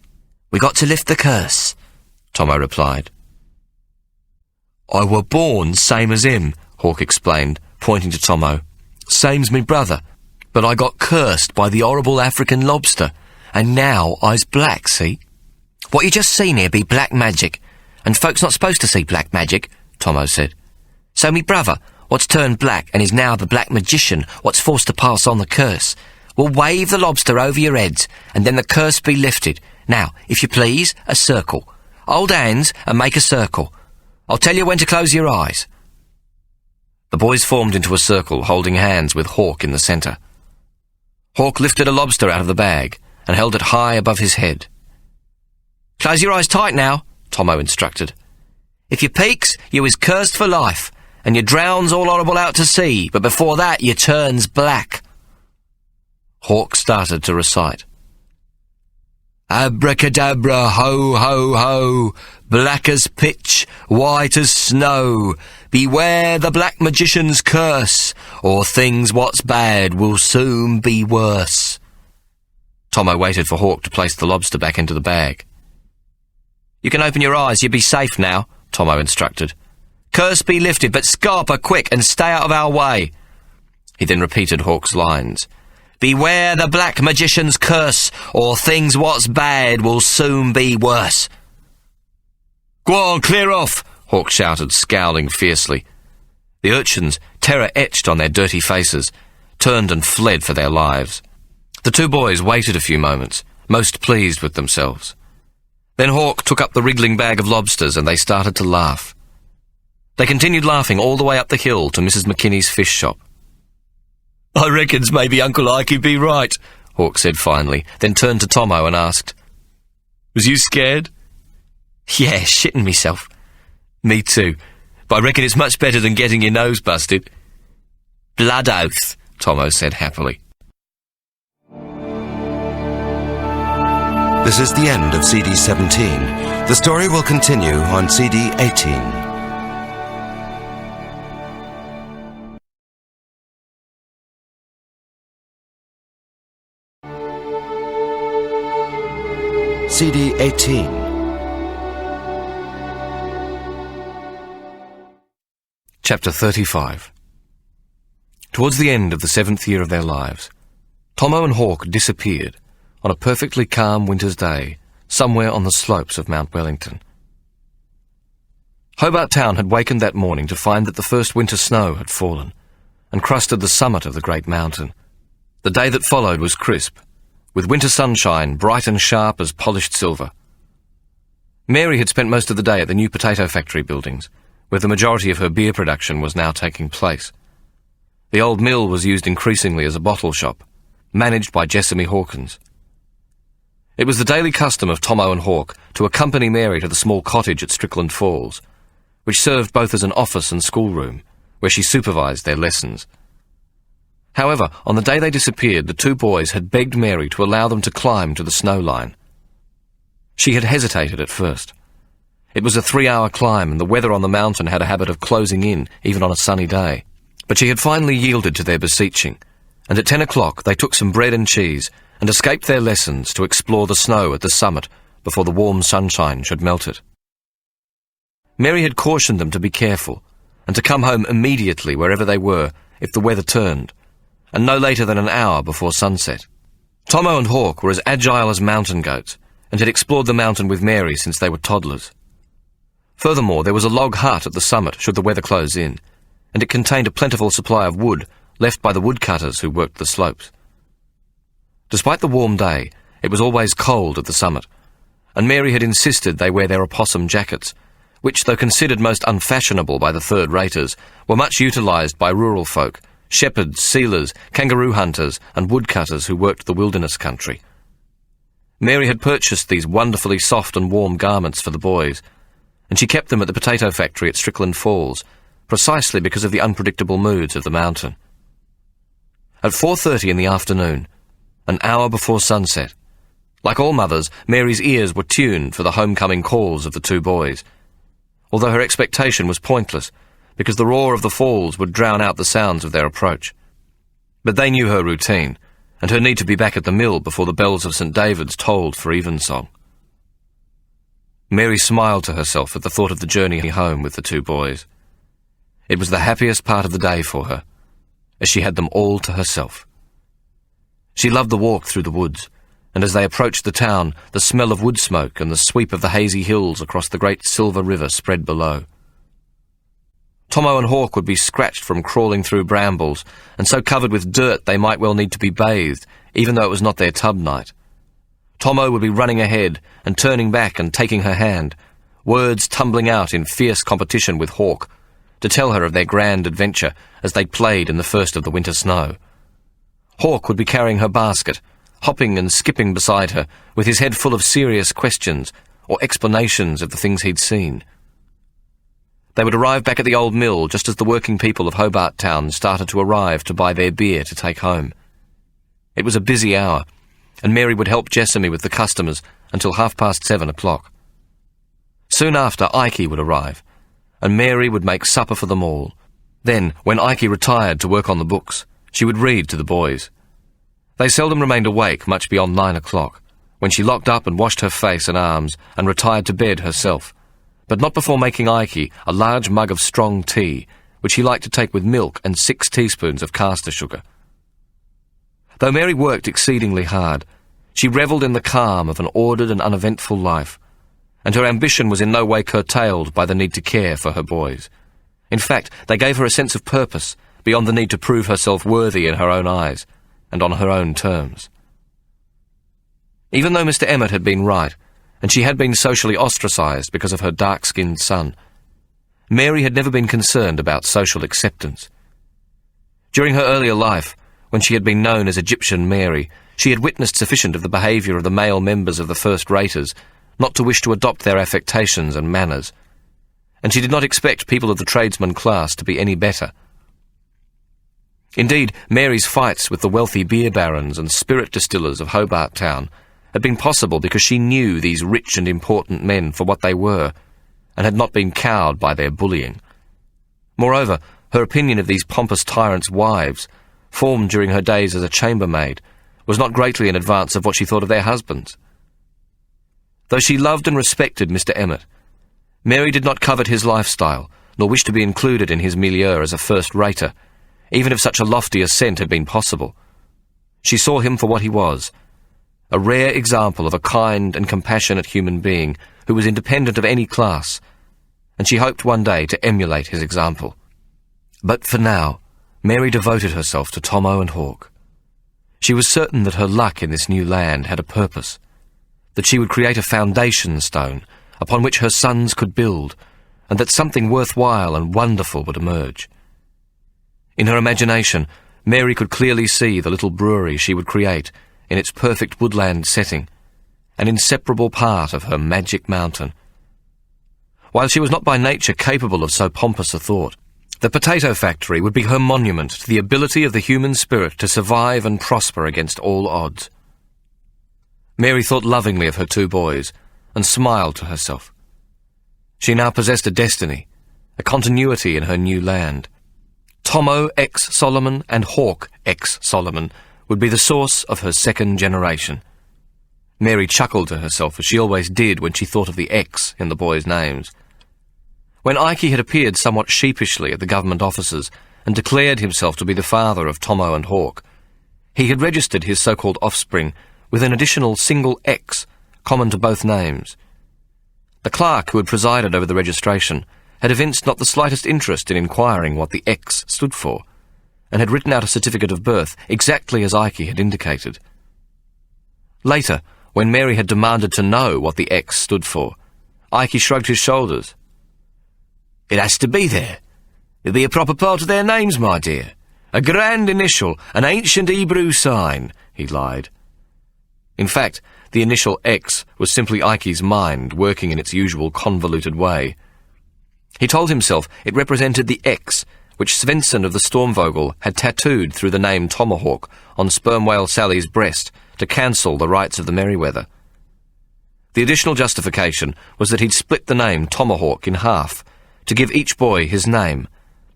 We got to lift the curse, Tomo replied. I were born same as him, Hawk explained, pointing to Tomo. Same's me brother, but I got cursed by the horrible African lobster, and now I's black, see? What you just seen here be black magic, and folks not supposed to see black magic, Tomo said. So me brother, what's turned black and is now the black magician, what's forced to pass on the curse, will wave the lobster over your heads, and then the curse be lifted. Now, if you please, a circle. Hold hands and make a circle. I'll tell you when to close your eyes. The boys formed into a circle, holding hands with Hawk in the centre. Hawk lifted a lobster out of the bag and held it high above his head. Close your eyes tight now, Tomo instructed. If you peeks, you is cursed for life, and you drowns all horrible out to sea, but before that you turns black. Hawk started to recite. Abracadabra, ho, ho, ho, black as pitch, white as snow, Beware the black magician's curse, or things what's bad will soon be worse. Tomo waited for Hawk to place the lobster back into the bag. You can open your eyes, you'll be safe now, Tomo instructed. Curse be lifted, but scarper quick and stay out of our way. He then repeated Hawk's lines. Beware the black magician's curse, or things what's bad will soon be worse. Go on, clear off, Hawk shouted, scowling fiercely. The urchins, terror etched on their dirty faces, turned and fled for their lives. The two boys waited a few moments, most pleased with themselves. Then Hawk took up the wriggling bag of lobsters and they started to laugh. They continued laughing all the way up the hill to Mrs. McKinney's fish shop. I reckons maybe Uncle Ikey be right, Hawk said finally, then turned to Tomo and asked, Was you scared? Yeah, shitting myself. Me too, but I reckon it's much better than getting your nose busted. Blood oath, Tomo said happily. This is the end of CD 17. The story will continue on CD 18. CD 18. Chapter 35. Towards the end of the 7th year of their lives, Tomo and Hawk disappeared on a perfectly calm winter's day somewhere on the slopes of Mount Wellington. Hobart Town had wakened that morning to find that the first winter snow had fallen and crusted the summit of the great mountain. The day that followed was crisp, with winter sunshine bright and sharp as polished silver. Mary had spent most of the day at the new potato factory buildings, where the majority of her beer production was now taking place. The old mill was used increasingly as a bottle shop, managed by Jessamy Hawkins. It was the daily custom of Tomo and Hawk to accompany Mary to the small cottage at Strickland Falls, which served both as an office and schoolroom, where she supervised their lessons. However, on the day they disappeared, the two boys had begged Mary to allow them to climb to the snow line. She had hesitated at first. It was a 3-hour climb, and the weather on the mountain had a habit of closing in, even on a sunny day. But she had finally yielded to their beseeching, and at 10 o'clock they took some bread and cheese and escaped their lessons to explore the snow at the summit before the warm sunshine should melt it. Mary had cautioned them to be careful, and to come home immediately wherever they were if the weather turned, and no later than an hour before sunset. Tomo and Hawk were as agile as mountain goats, and had explored the mountain with Mary since they were toddlers. Furthermore, there was a log hut at the summit should the weather close in, and it contained a plentiful supply of wood left by the woodcutters who worked the slopes. Despite the warm day, it was always cold at the summit, and Mary had insisted they wear their opossum jackets, which, though considered most unfashionable by the third-raters, were much utilised by rural folk, shepherds, sealers, kangaroo hunters, and woodcutters who worked the wilderness country. Mary had purchased these wonderfully soft and warm garments for the boys, and she kept them at the potato factory at Strickland Falls, precisely because of the unpredictable moods of the mountain. At 4:30 in the afternoon, an hour before sunset, like all mothers, Mary's ears were tuned for the homecoming calls of the two boys, although her expectation was pointless, because the roar of the falls would drown out the sounds of their approach. But they knew her routine, and her need to be back at the mill before the bells of St. David's tolled for evensong. Mary smiled to herself at the thought of the journey home with the two boys. It was the happiest part of the day for her, as she had them all to herself. She loved the walk through the woods, and as they approached the town, the smell of wood smoke and the sweep of the hazy hills across the great silver river spread below. Tomo and Hawk would be scratched from crawling through brambles, and so covered with dirt they might well need to be bathed, even though it was not their tub night. Tomo would be running ahead and turning back and taking her hand, words tumbling out in fierce competition with Hawk, to tell her of their grand adventure as they played in the first of the winter snow. Hawk would be carrying her basket, hopping and skipping beside her, with his head full of serious questions or explanations of the things he'd seen. They would arrive back at the old mill just as the working people of Hobart Town started to arrive to buy their beer to take home. It was a busy hour, and Mary would help Jessamy with the customers until 7:30. Soon after, Ikey would arrive, and Mary would make supper for them all. Then, when Ike retired to work on the books, she would read to the boys. They seldom remained awake much beyond 9 o'clock, when she locked up and washed her face and arms and retired to bed herself, but not before making Ike a large mug of strong tea, which he liked to take with milk and 6 teaspoons of caster sugar. Though Mary worked exceedingly hard, she revelled in the calm of an ordered and uneventful life, and her ambition was in no way curtailed by the need to care for her boys. In fact, they gave her a sense of purpose, beyond the need to prove herself worthy in her own eyes, and on her own terms. Even though Mr. Emmett had been right, and she had been socially ostracised because of her dark-skinned son, Mary had never been concerned about social acceptance. During her earlier life, when she had been known as Egyptian Mary, she had witnessed sufficient of the behaviour of the male members of the first-raters not to wish to adopt their affectations and manners, and she did not expect people of the tradesman class to be any better. Indeed, Mary's fights with the wealthy beer barons and spirit distillers of Hobart Town had been possible because she knew these rich and important men for what they were, and had not been cowed by their bullying. Moreover, her opinion of these pompous tyrants' wives, formed during her days as a chambermaid, was not greatly in advance of what she thought of their husbands. Though she loved and respected Mr. Emmett, Mary did not covet his lifestyle, nor wish to be included in his milieu as a first-rater, even if such a lofty ascent had been possible. She saw him for what he was, a rare example of a kind and compassionate human being who was independent of any class, and she hoped one day to emulate his example. But for now, Mary devoted herself to Tomo and Hawk. She was certain that her luck in this new land had a purpose, that she would create a foundation stone upon which her sons could build, and that something worthwhile and wonderful would emerge. In her imagination, Mary could clearly see the little brewery she would create in its perfect woodland setting, an inseparable part of her magic mountain. While she was not by nature capable of so pompous a thought, the potato factory would be her monument to the ability of the human spirit to survive and prosper against all odds. Mary thought lovingly of her 2 boys, and smiled to herself. She now possessed a destiny, a continuity in her new land. Tomo X Solomon and Hawk X Solomon would be the source of her second generation. Mary chuckled to herself, as she always did when she thought of the X in the boys' names. When Ike had appeared somewhat sheepishly at the government offices and declared himself to be the father of Tomo and Hawk, he had registered his so-called offspring with an additional single X common to both names. The clerk who had presided over the registration had evinced not the slightest interest in inquiring what the X stood for, and had written out a certificate of birth exactly as Ike had indicated. Later, when Mary had demanded to know what the X stood for, Ike shrugged his shoulders. "It has to be there. It'll be a proper part of their names, my dear. A grand initial, an ancient Hebrew sign," he lied. In fact, the initial X was simply Ike's mind working in its usual convoluted way. He told himself it represented the X which Svensson of the Stormvogel had tattooed through the name Tomahawk on Sperm Whale Sally's breast to cancel the rights of the Merryweather. The additional justification was that he'd split the name Tomahawk in half to give each boy his name,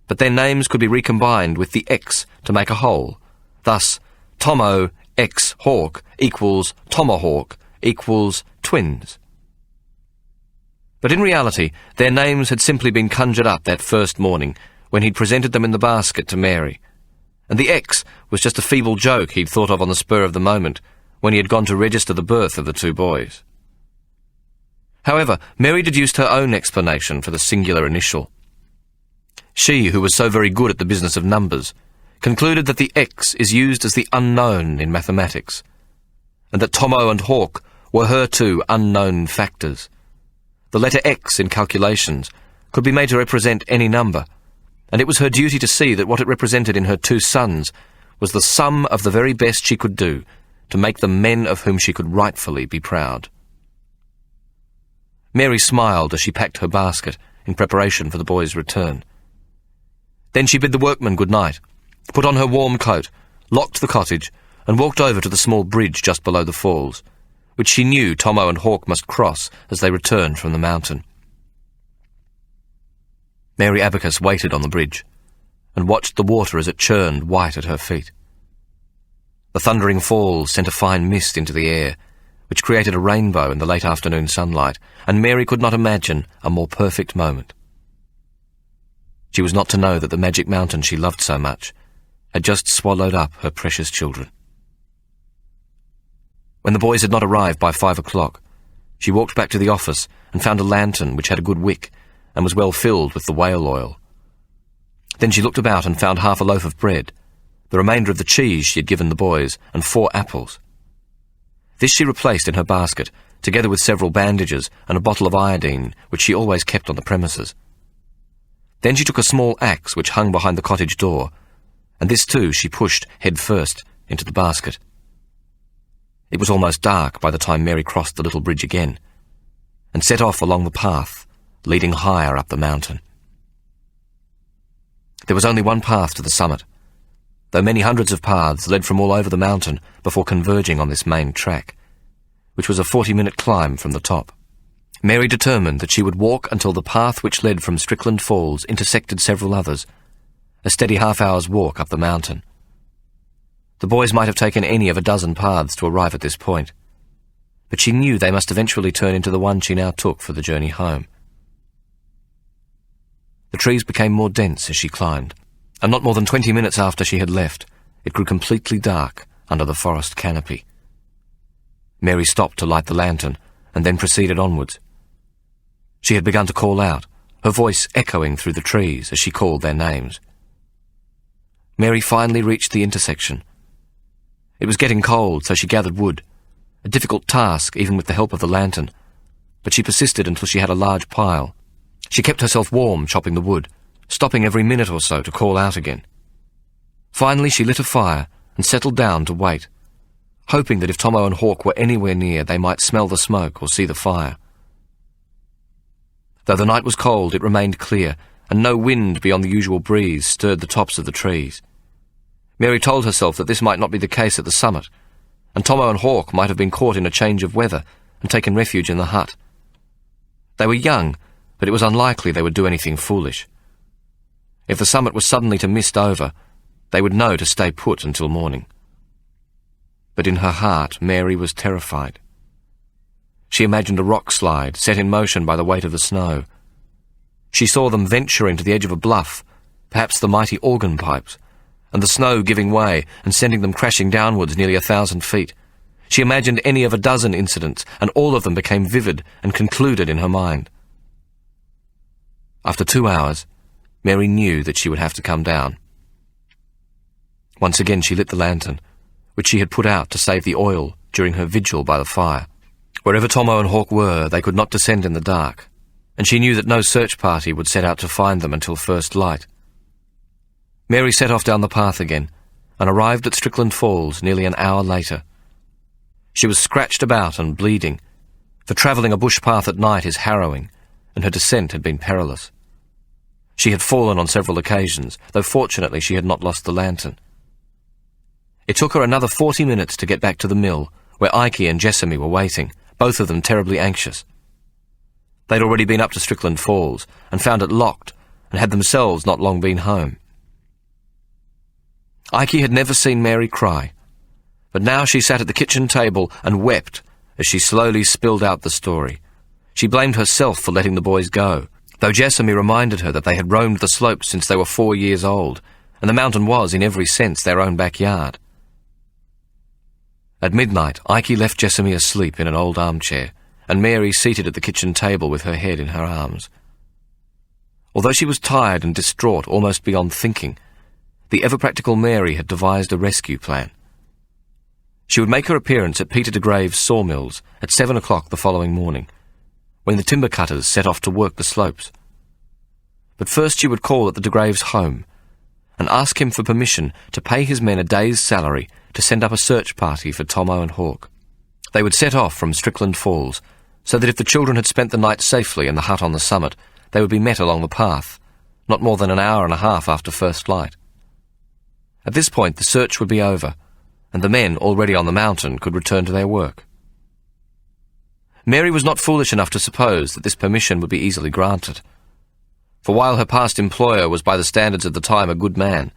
but their names could be recombined with the X to make a whole. Thus, Tomo X Hawk equals Tomahawk equals twins. But in reality, their names had simply been conjured up that first morning when he'd presented them in the basket to Mary, and the X was just a feeble joke he'd thought of on the spur of the moment when he had gone to register the birth of the 2 boys. However, Mary deduced her own explanation for the singular initial. She, who was so very good at the business of numbers, concluded that the X is used as the unknown in mathematics, and that Tomo and Hawk were her 2 unknown factors. The letter X in calculations could be made to represent any number, and it was her duty to see that what it represented in her 2 sons was the sum of the very best she could do to make them men of whom she could rightfully be proud. Mary smiled as she packed her basket in preparation for the boys' return. Then she bid the workmen good night, put on her warm coat, locked the cottage, and walked over to the small bridge just below the falls, which she knew Tomo and Hawk must cross as they returned from the mountain. Mary Abacus waited on the bridge and watched the water as it churned white at her feet. The thundering falls sent a fine mist into the air, which created a rainbow in the late afternoon sunlight, and Mary could not imagine a more perfect moment. She was not to know that the magic mountain she loved so much had just swallowed up her precious children. When the boys had not arrived by 5 o'clock, she walked back to the office and found a lantern which had a good wick and was well filled with the whale oil. Then she looked about and found half a loaf of bread, the remainder of the cheese she had given the boys, and 4 apples. This she replaced in her basket, together with several bandages and a bottle of iodine, which she always kept on the premises. Then she took a small axe which hung behind the cottage door, and this too she pushed head first into the basket. It was almost dark by the time Mary crossed the little bridge again, and set off along the path leading higher up the mountain. There was only one path to the summit, though many hundreds of paths led from all over the mountain before converging on this main track, which was a 40-minute climb from the top. Mary determined that she would walk until the path which led from Strickland Falls intersected several others, a steady half-hour's walk up the mountain. The boys might have taken any of a dozen paths to arrive at this point, but she knew they must eventually turn into the one she now took for the journey home. The trees became more dense as she climbed, and not more than 20 minutes after she had left, it grew completely dark under the forest canopy. Mary stopped to light the lantern, and then proceeded onwards. She had begun to call out, her voice echoing through the trees as she called their names. Mary finally reached the intersection. It was getting cold, so she gathered wood, a difficult task even with the help of the lantern, but she persisted until she had a large pile. She kept herself warm chopping the wood, stopping every minute or so to call out again. Finally she lit a fire and settled down to wait, hoping that if Tomo and Hawk were anywhere near they might smell the smoke or see the fire. Though the night was cold, it remained clear, and no wind beyond the usual breeze stirred the tops of the trees. Mary told herself that this might not be the case at the summit, and Tomo and Hawk might have been caught in a change of weather and taken refuge in the hut. They were young, but it was unlikely they would do anything foolish. If the summit was suddenly to mist over, they would know to stay put until morning. But in her heart, Mary was terrified. She imagined a rock slide set in motion by the weight of the snow. She saw them venturing to the edge of a bluff, perhaps the mighty organ pipes, and the snow giving way and sending them crashing downwards nearly 1,000 feet. She imagined any of a dozen incidents, and all of them became vivid and concluded in her mind. After 2 hours, Mary knew that she would have to come down. Once again she lit the lantern, which she had put out to save the oil during her vigil by the fire. Wherever Tomo and Hawk were, they could not descend in the dark, and she knew that no search party would set out to find them until first light. Mary set off down the path again, and arrived at Strickland Falls nearly an hour later. She was scratched about and bleeding, for travelling a bush path at night is harrowing, and her descent had been perilous. She had fallen on several occasions, though fortunately she had not lost the lantern. It took her another 40 minutes to get back to the mill, where Ike and Jessamy were waiting, both of them terribly anxious. They'd already been up to Strickland Falls, and found it locked, and had themselves not long been home. Ike had never seen Mary cry, but now she sat at the kitchen table and wept as she slowly spilled out the story. She blamed herself for letting the boys go, though Jessamy reminded her that they had roamed the slopes since they were 4 years old, and the mountain was, in every sense, their own backyard. At midnight, Ike left Jessamy asleep in an old armchair, and Mary seated at the kitchen table with her head in her arms. Although she was tired and distraught almost beyond thinking, the ever-practical Mary had devised a rescue plan. She would make her appearance at Peter de Grave's sawmills at 7 o'clock the following morning, when the timber cutters set off to work the slopes. But first she would call at the de Grave's home and ask him for permission to pay his men a day's salary to send up a search party for Tomo and Hawk. They would set off from Strickland Falls, so that if the children had spent the night safely in the hut on the summit, they would be met along the path, not more than an hour and a half after first light. At this point the search would be over, and the men already on the mountain could return to their work. Mary was not foolish enough to suppose that this permission would be easily granted. For while her past employer was by the standards of the time a good man,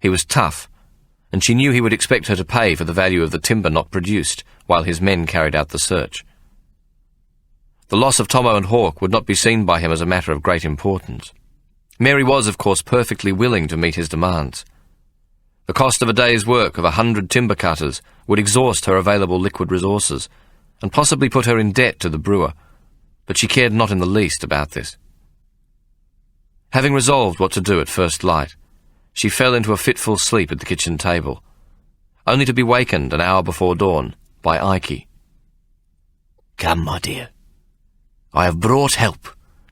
he was tough, and she knew he would expect her to pay for the value of the timber not produced while his men carried out the search. The loss of Tomo and Hawk would not be seen by him as a matter of great importance. Mary was, of course, perfectly willing to meet his demands. The cost of a day's work of 100 timber cutters would exhaust her available liquid resources, and possibly put her in debt to the brewer, but she cared not in the least about this. Having resolved what to do at first light, she fell into a fitful sleep at the kitchen table, only to be wakened an hour before dawn by Ike. "Come, my dear. I have brought help,"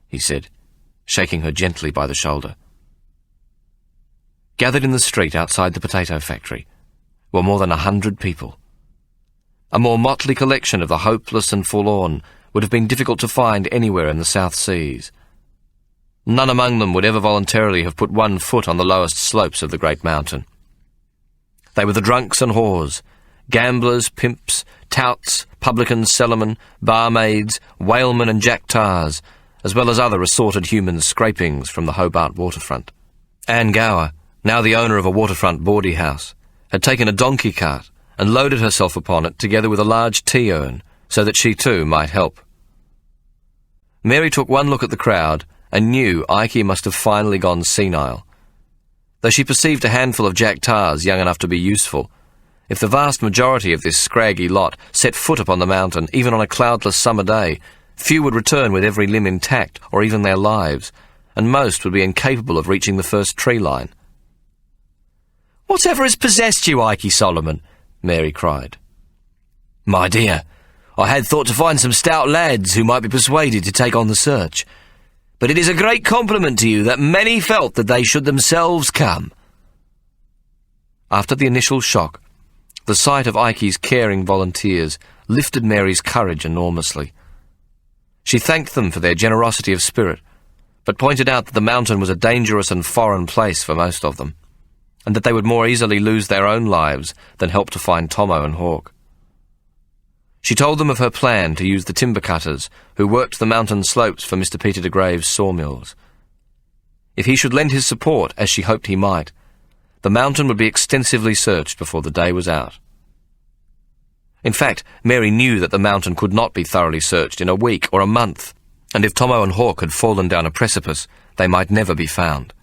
he said, shaking her gently by the shoulder. Gathered in the street outside the potato factory were more than 100 people. A more motley collection of the hopeless and forlorn would have been difficult to find anywhere in the South Seas. None among them would ever voluntarily have put one foot on the lowest slopes of the great mountain. They were the drunks and whores, gamblers, pimps, touts, publicans, cellarmen, barmaids, whalemen and jack-tars, as well as other assorted human scrapings from the Hobart waterfront. Anne Gower, now the owner of a waterfront bawdy house, had taken a donkey cart and loaded herself upon it together with a large tea-urn, so that she too might help. Mary took one look at the crowd and knew Ike must have finally gone senile. Though she perceived a handful of jack-tars young enough to be useful, if the vast majority of this scraggy lot set foot upon the mountain, even on a cloudless summer day, few would return with every limb intact, or even their lives, and most would be incapable of reaching the first tree line. "Whatever has possessed you, Ike Solomon?" Mary cried. "My dear, I had thought to find some stout lads who might be persuaded to take on the search. But it is a great compliment to you that many felt that they should themselves come." After the initial shock, the sight of Ike's caring volunteers lifted Mary's courage enormously. She thanked them for their generosity of spirit, but pointed out that the mountain was a dangerous and foreign place for most of them, and that they would more easily lose their own lives than help to find Tomo and Hawk. She told them of her plan to use the timber cutters who worked the mountain slopes for Mr. Peter de Grave's sawmills. If he should lend his support, as she hoped he might, the mountain would be extensively searched before the day was out. In fact, Mary knew that the mountain could not be thoroughly searched in a week or a month, and if Tomo and Hawk had fallen down a precipice, they might never be found.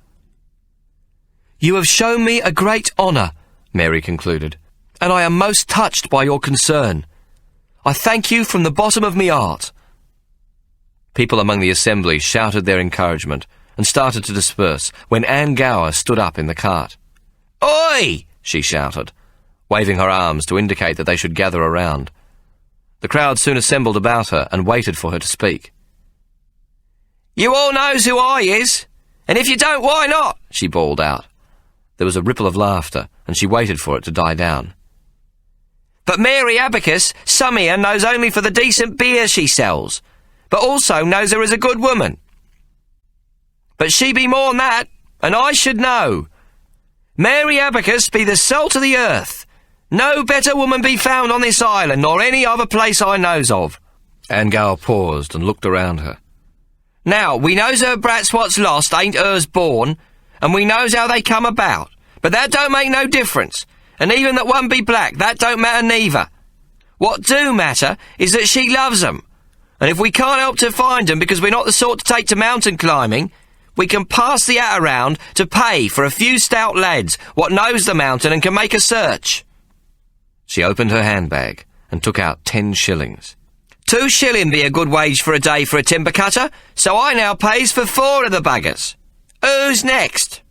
"You have shown me a great honour," Mary concluded, "and I am most touched by your concern. I thank you from the bottom of me heart." People among the assembly shouted their encouragement and started to disperse when Anne Gower stood up in the cart. "Oi!" she shouted, waving her arms to indicate that they should gather around. The crowd soon assembled about her and waited for her to speak. "You all knows who I is, and if you don't, why not?" she bawled out. There was a ripple of laughter, and she waited for it to die down. "But Mary Abacus, some here knows only for the decent beer she sells, but also knows her as a good woman. But she be more'n that, and I should know. Mary Abacus be the salt of the earth. No better woman be found on this island nor any other place I knows of." Anne Gower paused and looked around her. "Now, we knows her brats what's lost ain't hers born, and we knows how they come about, but that don't make no difference. And even that one be black, that don't matter neither. What do matter is that she loves 'em. And if we can't help to find 'em because we're not the sort to take to mountain climbing, we can pass the hat around to pay for a few stout lads what knows the mountain and can make a search." She opened her handbag and took out 10 shillings. "2 shilling be a good wage for a day for a timber cutter, so I now pays for 4 of the buggers. Who's next?"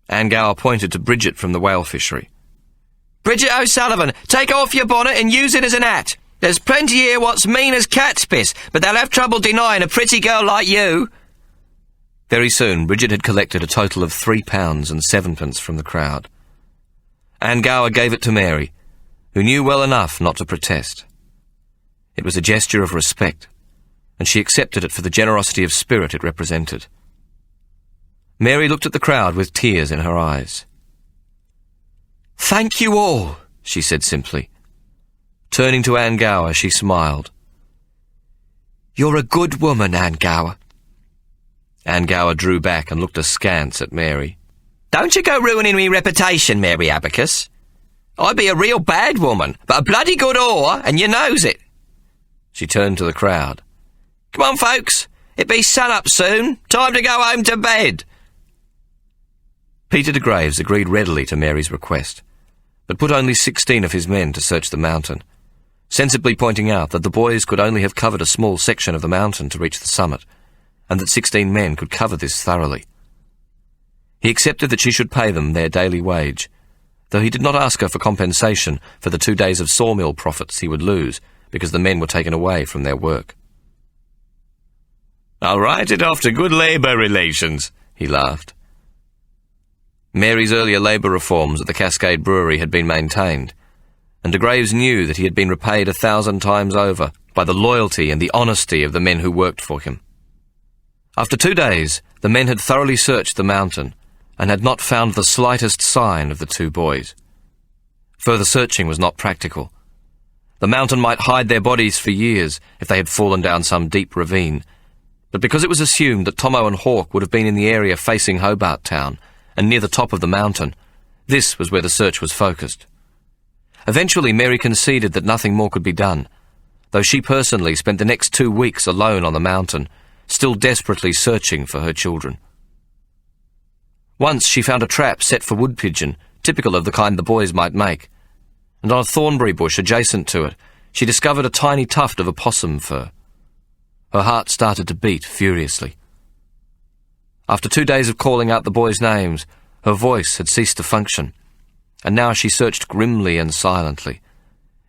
Anne Gower pointed to Bridget from the whale fishery. "Bridget O'Sullivan, take off your bonnet and use it as an hat. There's plenty here what's mean as cat's piss, but they'll have trouble denying a pretty girl like you." Very soon, Bridget had collected a total of £3 and 7 from the crowd. Anne Gower gave it to Mary, who knew well enough not to protest. It was a gesture of respect, and she accepted it for the generosity of spirit it represented. Mary looked at the crowd with tears in her eyes. "Thank you all," she said simply. Turning to Anne Gower, she smiled. "You're a good woman, Anne Gower." Anne Gower drew back and looked askance at Mary. "Don't you go ruining me reputation, Mary Abacus. I be a real bad woman, but a bloody good whore, and you knows it." She turned to the crowd. "Come on, folks. It be sun-up soon. Time to go home to bed." Peter de Graves agreed readily to Mary's request, but put only 16 of his men to search the mountain, sensibly pointing out that the boys could only have covered a small section of the mountain to reach the summit, and that 16 men could cover this thoroughly. He accepted that she should pay them their daily wage, though he did not ask her for compensation for the 2 days of sawmill profits he would lose because the men were taken away from their work. "I'll write it off to good labour relations," he laughed. Mary's earlier labour reforms at the Cascade Brewery had been maintained, and de Graves knew that he had been repaid 1,000 times over by the loyalty and the honesty of the men who worked for him. After 2 days, the men had thoroughly searched the mountain and had not found the slightest sign of the 2 boys. Further searching was not practical. The mountain might hide their bodies for years if they had fallen down some deep ravine, but because it was assumed that Tomo and Hawk would have been in the area facing Hobart Town and near the top of the mountain, this was where the search was focused. Eventually, Mary conceded that nothing more could be done, though she personally spent the next 2 weeks alone on the mountain, still desperately searching for her children. Once she found a trap set for wood pigeon, typical of the kind the boys might make, and on a thornberry bush adjacent to it, she discovered a tiny tuft of opossum fur. Her heart started to beat furiously. After 2 days of calling out the boys' names, her voice had ceased to function, and now she searched grimly and silently,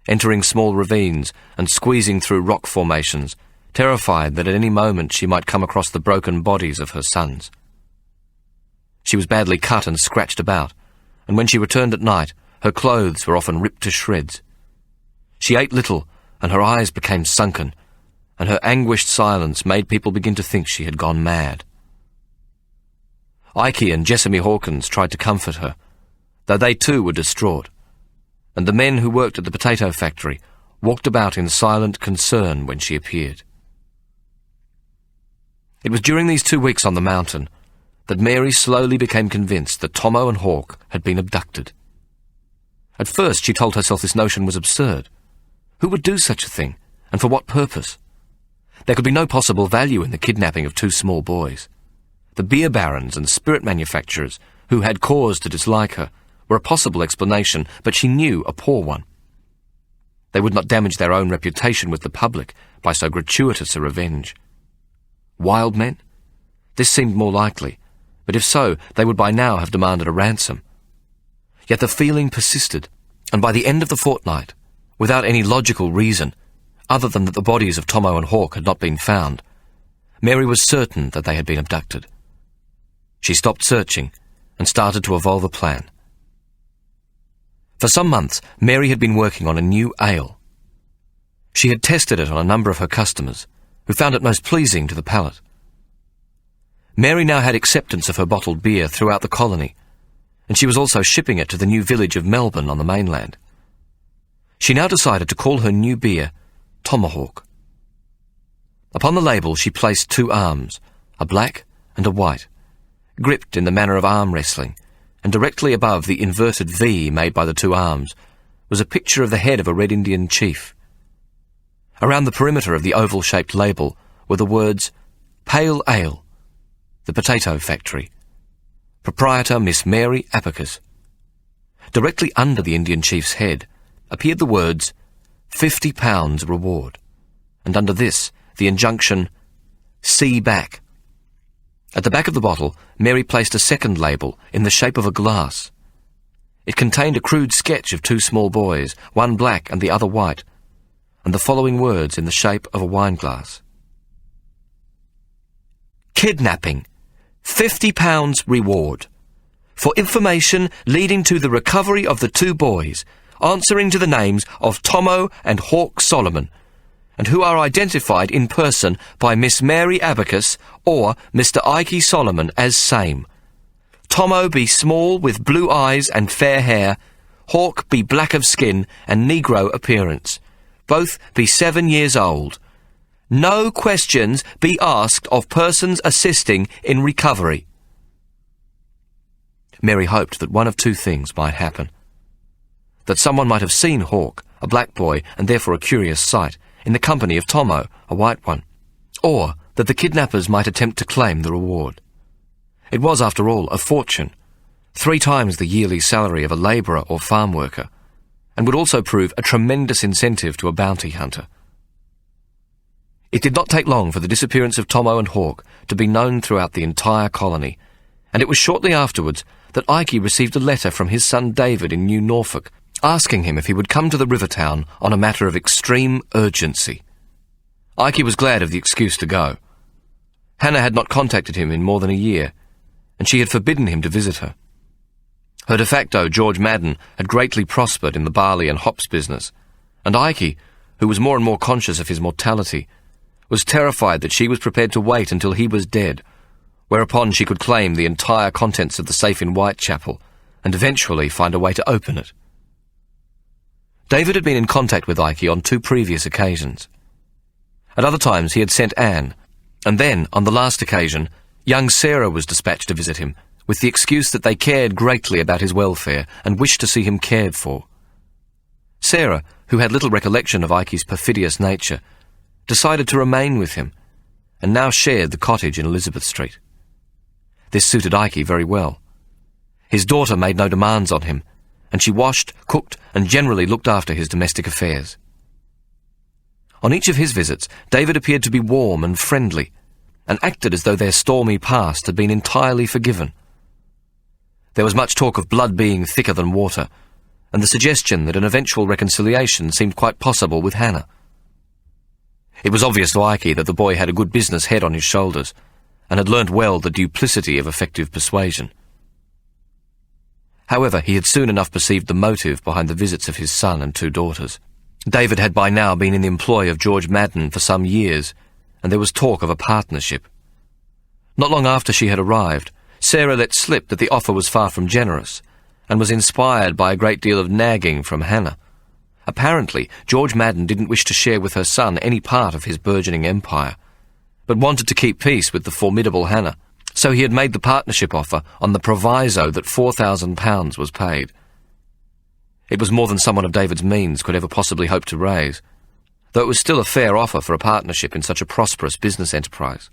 entering small ravines and squeezing through rock formations, terrified that at any moment she might come across the broken bodies of her sons. She was badly cut and scratched about, and when she returned at night, her clothes were often ripped to shreds. She ate little, and her eyes became sunken, and her anguished silence made people begin to think she had gone mad. Ike and Jessamy Hawkins tried to comfort her, though they too were distraught, and the men who worked at the potato factory walked about in silent concern when she appeared. It was during these 2 weeks on the mountain that Mary slowly became convinced that Tomo and Hawk had been abducted. At first she told herself this notion was absurd. Who would do such a thing, and for what purpose? There could be no possible value in the kidnapping of 2 small boys. The beer barons and spirit manufacturers, who had cause to dislike her, were a possible explanation, but she knew a poor one. They would not damage their own reputation with the public by so gratuitous a revenge. Wild men? This seemed more likely, but if so, they would by now have demanded a ransom. Yet the feeling persisted, and by the end of the fortnight, without any logical reason, other than that the bodies of Tomo and Hawk had not been found, Mary was certain that they had been abducted. She stopped searching and started to evolve a plan. For some months, Mary had been working on a new ale. She had tested it on a number of her customers, who found it most pleasing to the palate. Mary now had acceptance of her bottled beer throughout the colony, and she was also shipping it to the new village of Melbourne on the mainland. She now decided to call her new beer Tomahawk. Upon the label she placed 2 arms, a black and a white, gripped in the manner of arm wrestling, and directly above the inverted V made by the 2 arms was a picture of the head of a Red Indian chief. Around the perimeter of the oval-shaped label were the words, "Pale Ale, the Potato Factory, Proprietor Miss Mary Abacus." Directly under the Indian chief's head appeared the words, £50 reward, and under this the injunction, "See back." At the back of the bottle, Mary placed a second label in the shape of a glass. It contained a crude sketch of 2 small boys, one black and the other white, and the following words in the shape of a wineglass. Kidnapping, £50 reward. For information leading to the recovery of the 2 boys, answering to the names of Tomo and Hawk Solomon, and who are identified in person by Miss Mary Abacus or Mr. Ike Solomon as same. Tomo be small with blue eyes and fair hair, Hawk be black of skin and Negro appearance. Both be 7 years old. No questions be asked of persons assisting in recovery. Mary hoped that one of two things might happen. That someone might have seen Hawk, a black boy, and therefore a curious sight, in the company of Tomo, a white one, or that the kidnappers might attempt to claim the reward. It was, after all, a fortune, 3 times the yearly salary of a labourer or farm worker, and would also prove a tremendous incentive to a bounty hunter. It did not take long for the disappearance of Tomo and Hawk to be known throughout the entire colony, and it was shortly afterwards that Ike received a letter from his son David in New Norfolk, asking him if he would come to the river town on a matter of extreme urgency. Ike was glad of the excuse to go. Hannah had not contacted him in more than a year, and she had forbidden him to visit her. Her de facto, George Madden, had greatly prospered in the barley and hops business, and Ike, who was more and more conscious of his mortality, was terrified that she was prepared to wait until he was dead, whereupon she could claim the entire contents of the safe in Whitechapel, and eventually find a way to open it. David had been in contact with Ike on 2 previous occasions. At other times he had sent Anne, and then, on the last occasion, young Sarah was dispatched to visit him, with the excuse that they cared greatly about his welfare and wished to see him cared for. Sarah, who had little recollection of Ike's perfidious nature, decided to remain with him, and now shared the cottage in Elizabeth Street. This suited Ike very well. His daughter made no demands on him, and she washed, cooked, and generally looked after his domestic affairs. On each of his visits, David appeared to be warm and friendly, and acted as though their stormy past had been entirely forgiven. There was much talk of blood being thicker than water, and the suggestion that an eventual reconciliation seemed quite possible with Hannah. It was obvious to Ike that the boy had a good business head on his shoulders, and had learnt well the duplicity of effective persuasion. However, he had soon enough perceived the motive behind the visits of his son and 2 daughters. David had by now been in the employ of George Madden for some years, and there was talk of a partnership. Not long after she had arrived, Sarah let slip that the offer was far from generous, and was inspired by a great deal of nagging from Hannah. Apparently, George Madden didn't wish to share with her son any part of his burgeoning empire, but wanted to keep peace with the formidable Hannah, so he had made the partnership offer on the proviso that £4,000 was paid. It was more than someone of David's means could ever possibly hope to raise, though it was still a fair offer for a partnership in such a prosperous business enterprise.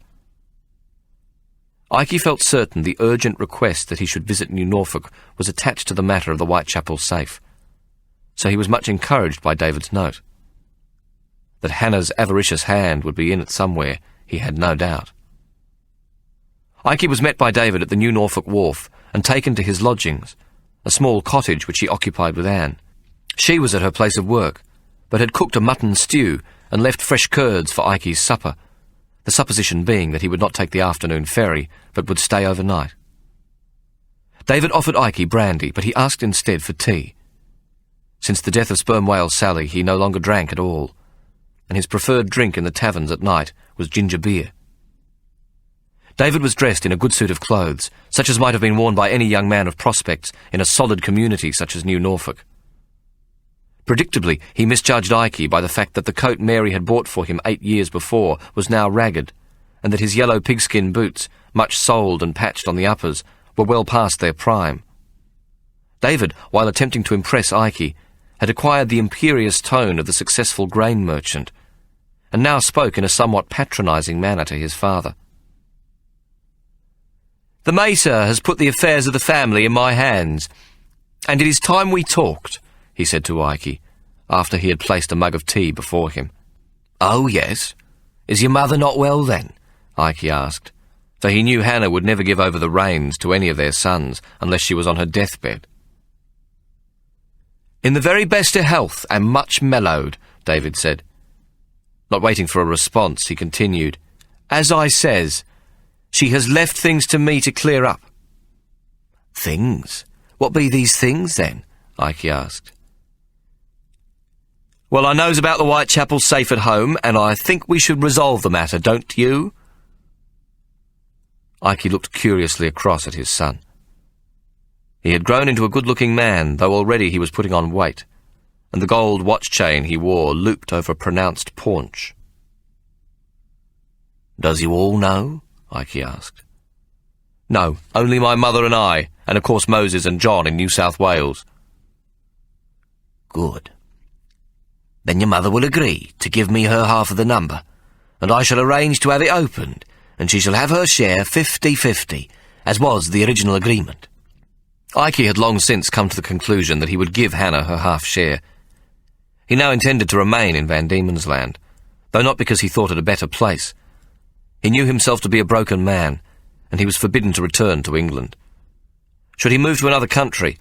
Ike felt certain the urgent request that he should visit New Norfolk was attached to the matter of the Whitechapel safe, so he was much encouraged by David's note. That Hannah's avaricious hand would be in it somewhere, he had no doubt. Ike was met by David at the New Norfolk wharf and taken to his lodgings, a small cottage which he occupied with Anne. She was at her place of work, but had cooked a mutton stew and left fresh curds for Ike's supper, the supposition being that he would not take the afternoon ferry, but would stay overnight. David offered Ike brandy, but he asked instead for tea. Since the death of sperm whale Sally, he no longer drank at all, and his preferred drink in the taverns at night was ginger beer. David was dressed in a good suit of clothes, such as might have been worn by any young man of prospects in a solid community such as New Norfolk. Predictably, he misjudged Ike by the fact that the coat Mary had bought for him 8 years before was now ragged, and that his yellow pigskin boots, much soled and patched on the uppers, were well past their prime. David, while attempting to impress Ike, had acquired the imperious tone of the successful grain merchant, and now spoke in a somewhat patronising manner to his father. "The mater has put the affairs of the family in my hands, and it is time we talked," he said to Ike, after he had placed a mug of tea before him. "Oh, yes? Is your mother not well, then?" Ike asked, for he knew Hannah would never give over the reins to any of their sons unless she was on her deathbed. "In the very best of health and much mellowed," David said. Not waiting for a response, he continued, "As I says, she has left things to me to clear up." "Things? What be these things, then?" Ike asked. "Well, I knows about the Whitechapel safe at home, and I think we should resolve the matter, don't you?" Ike looked curiously across at his son. He had grown into a good-looking man, though already he was putting on weight, and the gold watch chain he wore looped over a pronounced paunch. Does you all know? Ike asked. No, only my mother and I, and of course Moses and John in New South Wales. Good. Then your mother will agree to give me her half of the number, and I shall arrange to have it opened, and she shall have her share 50-50, as was the original agreement. Ike had long since come to the conclusion that he would give Hannah her half share. He now intended to remain in Van Diemen's Land, though not because he thought it a better place. He knew himself to be a broken man, and he was forbidden to return to England. Should he move to another country,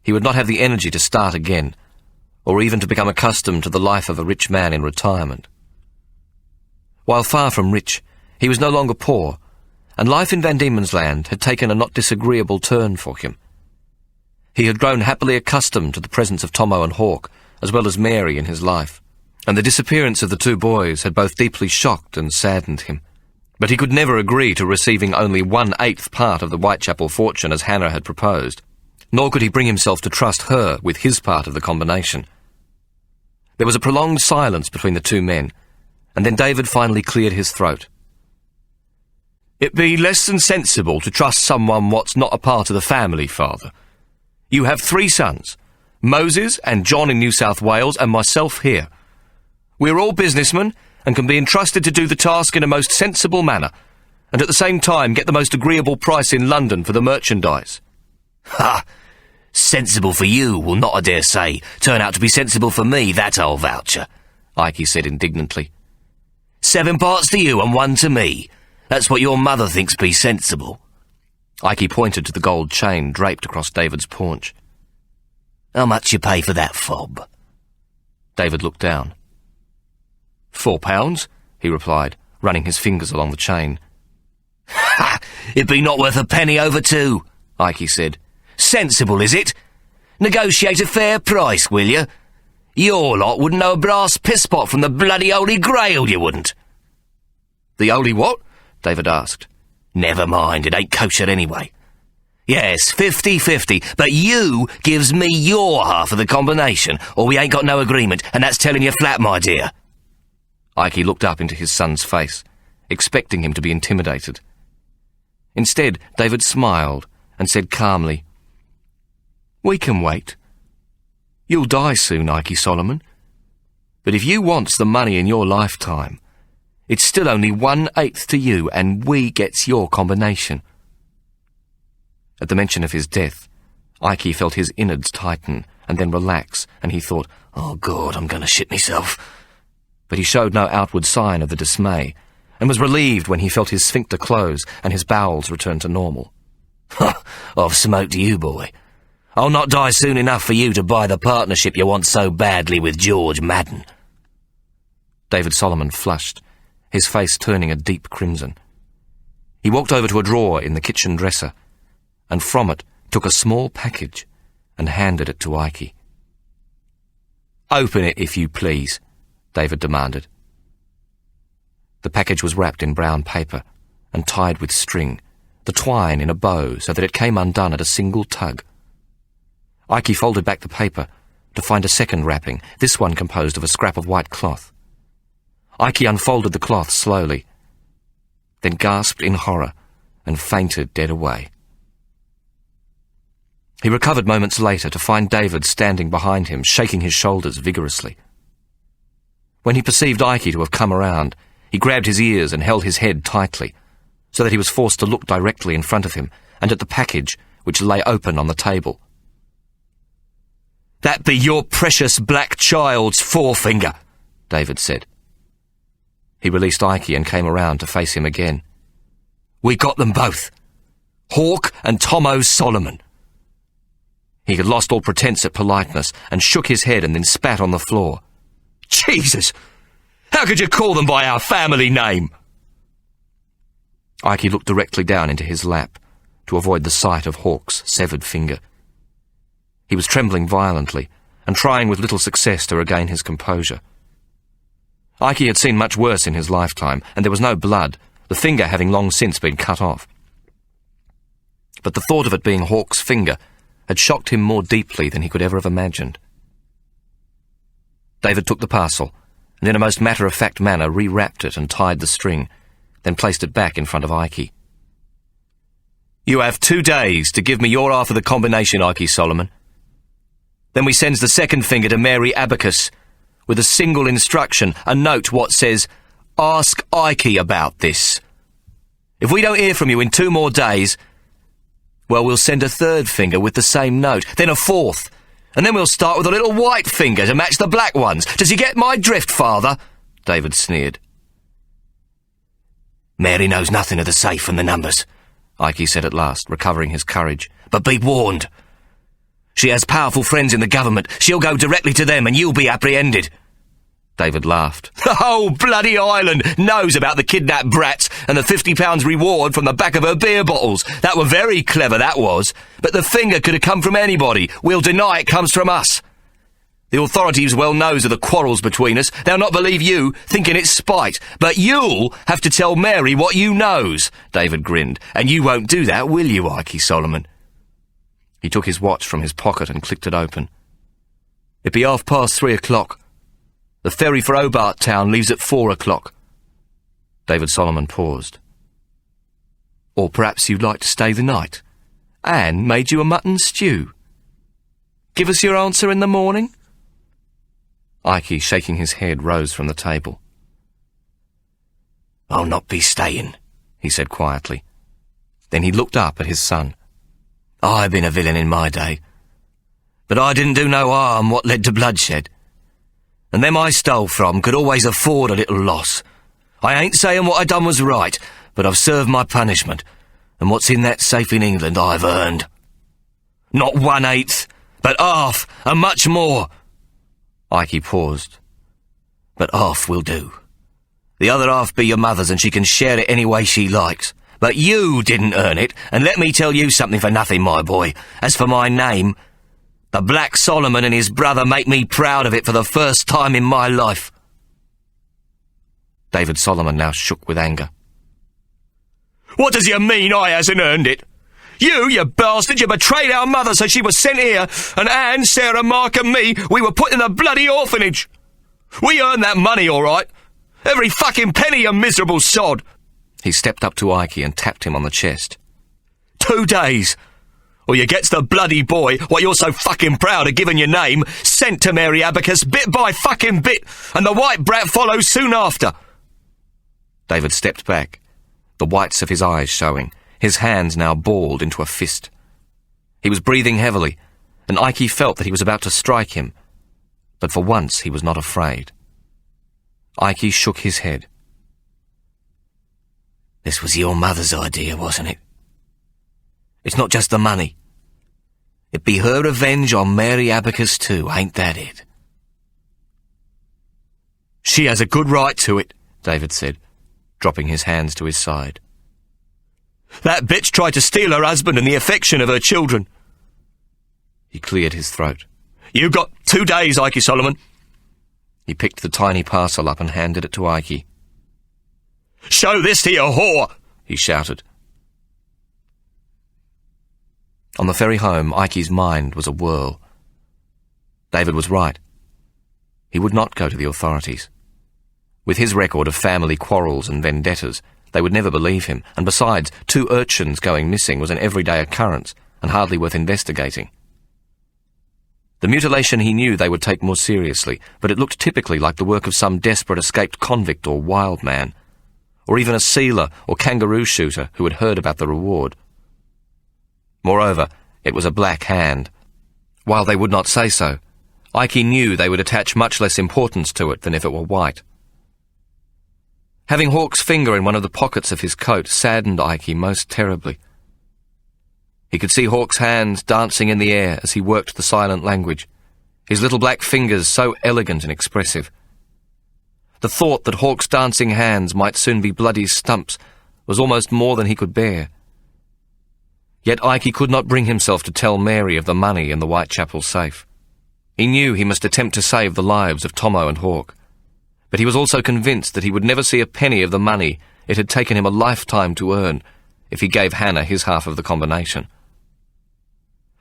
he would not have the energy to start again, or even to become accustomed to the life of a rich man in retirement. While far from rich, he was no longer poor, and life in Van Diemen's Land had taken a not disagreeable turn for him. He had grown happily accustomed to the presence of Tomo and Hawk, as well as Mary in his life, and the disappearance of the two boys had both deeply shocked and saddened him. But he could never agree to receiving only 1/8 part of the Whitechapel fortune as Hannah had proposed, nor could he bring himself to trust her with his part of the combination. There was a prolonged silence between the two men, and then David finally cleared his throat. "It be less than sensible to trust someone what's not a part of the family, Father. You have 3 sons, Moses and John in New South Wales and myself here. We're all businessmen and can be entrusted to do the task in a most sensible manner, and at the same time get the most agreeable price in London for the merchandise." "Ha! Sensible for you will not, I dare say, turn out to be sensible for me, that I'll voucher," Ike said indignantly. 7 parts to you and 1 to me. That's what your mother thinks be sensible." Ike pointed to the gold chain draped across David's paunch. "How much you pay for that fob?" David looked down. £4, he replied, running his fingers along the chain. "Ha! It be not worth a penny over 2, Ike said. "Sensible, is it? Negotiate a fair price, will you? Your lot wouldn't know a brass pisspot from the bloody Holy Grail, you wouldn't." "The Holy what?" David asked. "Never mind, it ain't kosher anyway. Yes, 50-50, but you gives me your half of the combination, or we ain't got no agreement, and that's telling you flat, my dear." Ike looked up into his son's face, expecting him to be intimidated. Instead, David smiled and said calmly, "We can wait. You'll die soon, Ike Solomon. But if you wants the money in your lifetime, it's still only 1/8 to you, and we gets your combination." At the mention of his death, Ike felt his innards tighten and then relax, and he thought, "Oh, God, I'm going to shit myself." But he showed no outward sign of the dismay, and was relieved when he felt his sphincter close and his bowels return to normal. "I've smoked you, boy. I'll not die soon enough for you to buy the partnership you want so badly with George Madden." David Solomon flushed, his face turning a deep crimson. He walked over to a drawer in the kitchen dresser, and from it took a small package and handed it to Ike. "Open it, if you please," David demanded. The package was wrapped in brown paper and tied with string, the twine in a bow so that it came undone at a single tug. Ike folded back the paper to find a second wrapping, this one composed of a scrap of white cloth. Ike unfolded the cloth slowly, then gasped in horror and fainted dead away. He recovered moments later to find David standing behind him, shaking his shoulders vigorously. When he perceived Ike to have come around, he grabbed his ears and held his head tightly, so that he was forced to look directly in front of him and at the package which lay open on the table. "That be your precious black child's forefinger," David said. He released Ike and came around to face him again. "We got them both. Hawk and Tomo Solomon." He had lost all pretense at politeness and shook his head and then spat on the floor. "Jesus! How could you call them by our family name?" Ike looked directly down into his lap to avoid the sight of Hawk's severed finger. He was trembling violently and trying with little success to regain his composure. Ike had seen much worse in his lifetime, and there was no blood, the finger having long since been cut off. But the thought of it being Hawk's finger had shocked him more deeply than he could ever have imagined. David took the parcel, and in a most matter-of-fact manner rewrapped it and tied the string, then placed it back in front of Ikey. "You have 2 days to give me your half of the combination, Ikey Solomon. Then we sends the second finger to Mary Abacus, with a single instruction, a note what says, 'Ask Ikey about this.' If we don't hear from you in 2 more days, well, we'll send a third finger with the same note, then a fourth, and then we'll start with a little white finger to match the black ones. Does you get my drift, father?" David sneered. "Mary knows nothing of the safe and the numbers," Ikey said at last, recovering his courage. "But be warned. She has powerful friends in the government. She'll go directly to them and you'll be apprehended." David laughed. "The whole bloody island knows about the kidnapped brats and the £50 reward from the back of her beer bottles. That were very clever, that was. But the finger could have come from anybody. We'll deny it comes from us. The authorities well knows of the quarrels between us. They'll not believe you, thinking it's spite. But you'll have to tell Mary what you knows," David grinned. "And you won't do that, will you, Ikey Solomon?" He took his watch from his pocket and clicked it open. "It be 3:30. The ferry for Hobart Town leaves at 4:00. David Solomon paused. "Or perhaps you'd like to stay the night. Anne made you a mutton stew. Give us your answer in the morning?" Ikey, shaking his head, rose from the table. "I'll not be staying," he said quietly. Then he looked up at his son. "I've been a villain in my day, but I didn't do no harm what led to bloodshed. And them I stole from could always afford a little loss. I ain't saying what I done was right, but I've served my punishment, and what's in that safe in England I've earned. Not 1/8, but half, and much more." Ikey paused. "But half will do. The other half be your mother's and she can share it any way she likes. But you didn't earn it, and let me tell you something for nothing, my boy. As for my name, the Black Solomon and his brother make me proud of it for the first time in my life." David Solomon now shook with anger. "What does you mean I hasn't earned it? You bastard, you betrayed our mother so she was sent here, and Anne, Sarah, Mark and me, we were put in a bloody orphanage. We earned that money, all right. Every fucking penny, you miserable sod." He stepped up to Ikey and tapped him on the chest. 2 days, or you gets the bloody boy, what you're so fucking proud of giving your name, sent to Mary Abacus bit by fucking bit, and the white brat follows soon after." David stepped back, the whites of his eyes showing, his hands now balled into a fist. He was breathing heavily, and Ikey felt that he was about to strike him, but for once he was not afraid. Ikey shook his head. "This was your mother's idea, wasn't it? It's not just the money. It be her revenge on Mary Abacus too, ain't that it?" "She has a good right to it," David said, dropping his hands to his side. "That bitch tried to steal her husband and the affection of her children." He cleared his throat. "You got 2 days, Ikey Solomon." He picked the tiny parcel up and handed it to Ikey. "Show this to your whore," he shouted. On the ferry home, Ikey's mind was a whirl. David was right. He would not go to the authorities. With his record of family quarrels and vendettas, they would never believe him, and besides, 2 urchins going missing was an everyday occurrence, and hardly worth investigating. The mutilation he knew they would take more seriously, but it looked typically like the work of some desperate escaped convict or wild man, or even a sealer or kangaroo shooter who had heard about the reward. Moreover, it was a black hand. While they would not say so, Ikey knew they would attach much less importance to it than if it were white. Having Hawk's finger in one of the pockets of his coat saddened Ikey most terribly. He could see Hawk's hands dancing in the air as he worked the silent language, his little black fingers so elegant and expressive. The thought that Hawk's dancing hands might soon be bloody stumps was almost more than he could bear. Yet Ikey could not bring himself to tell Mary of the money in the Whitechapel safe. He knew he must attempt to save the lives of Tomo and Hawk, but he was also convinced that he would never see a penny of the money it had taken him a lifetime to earn if he gave Hannah his half of the combination.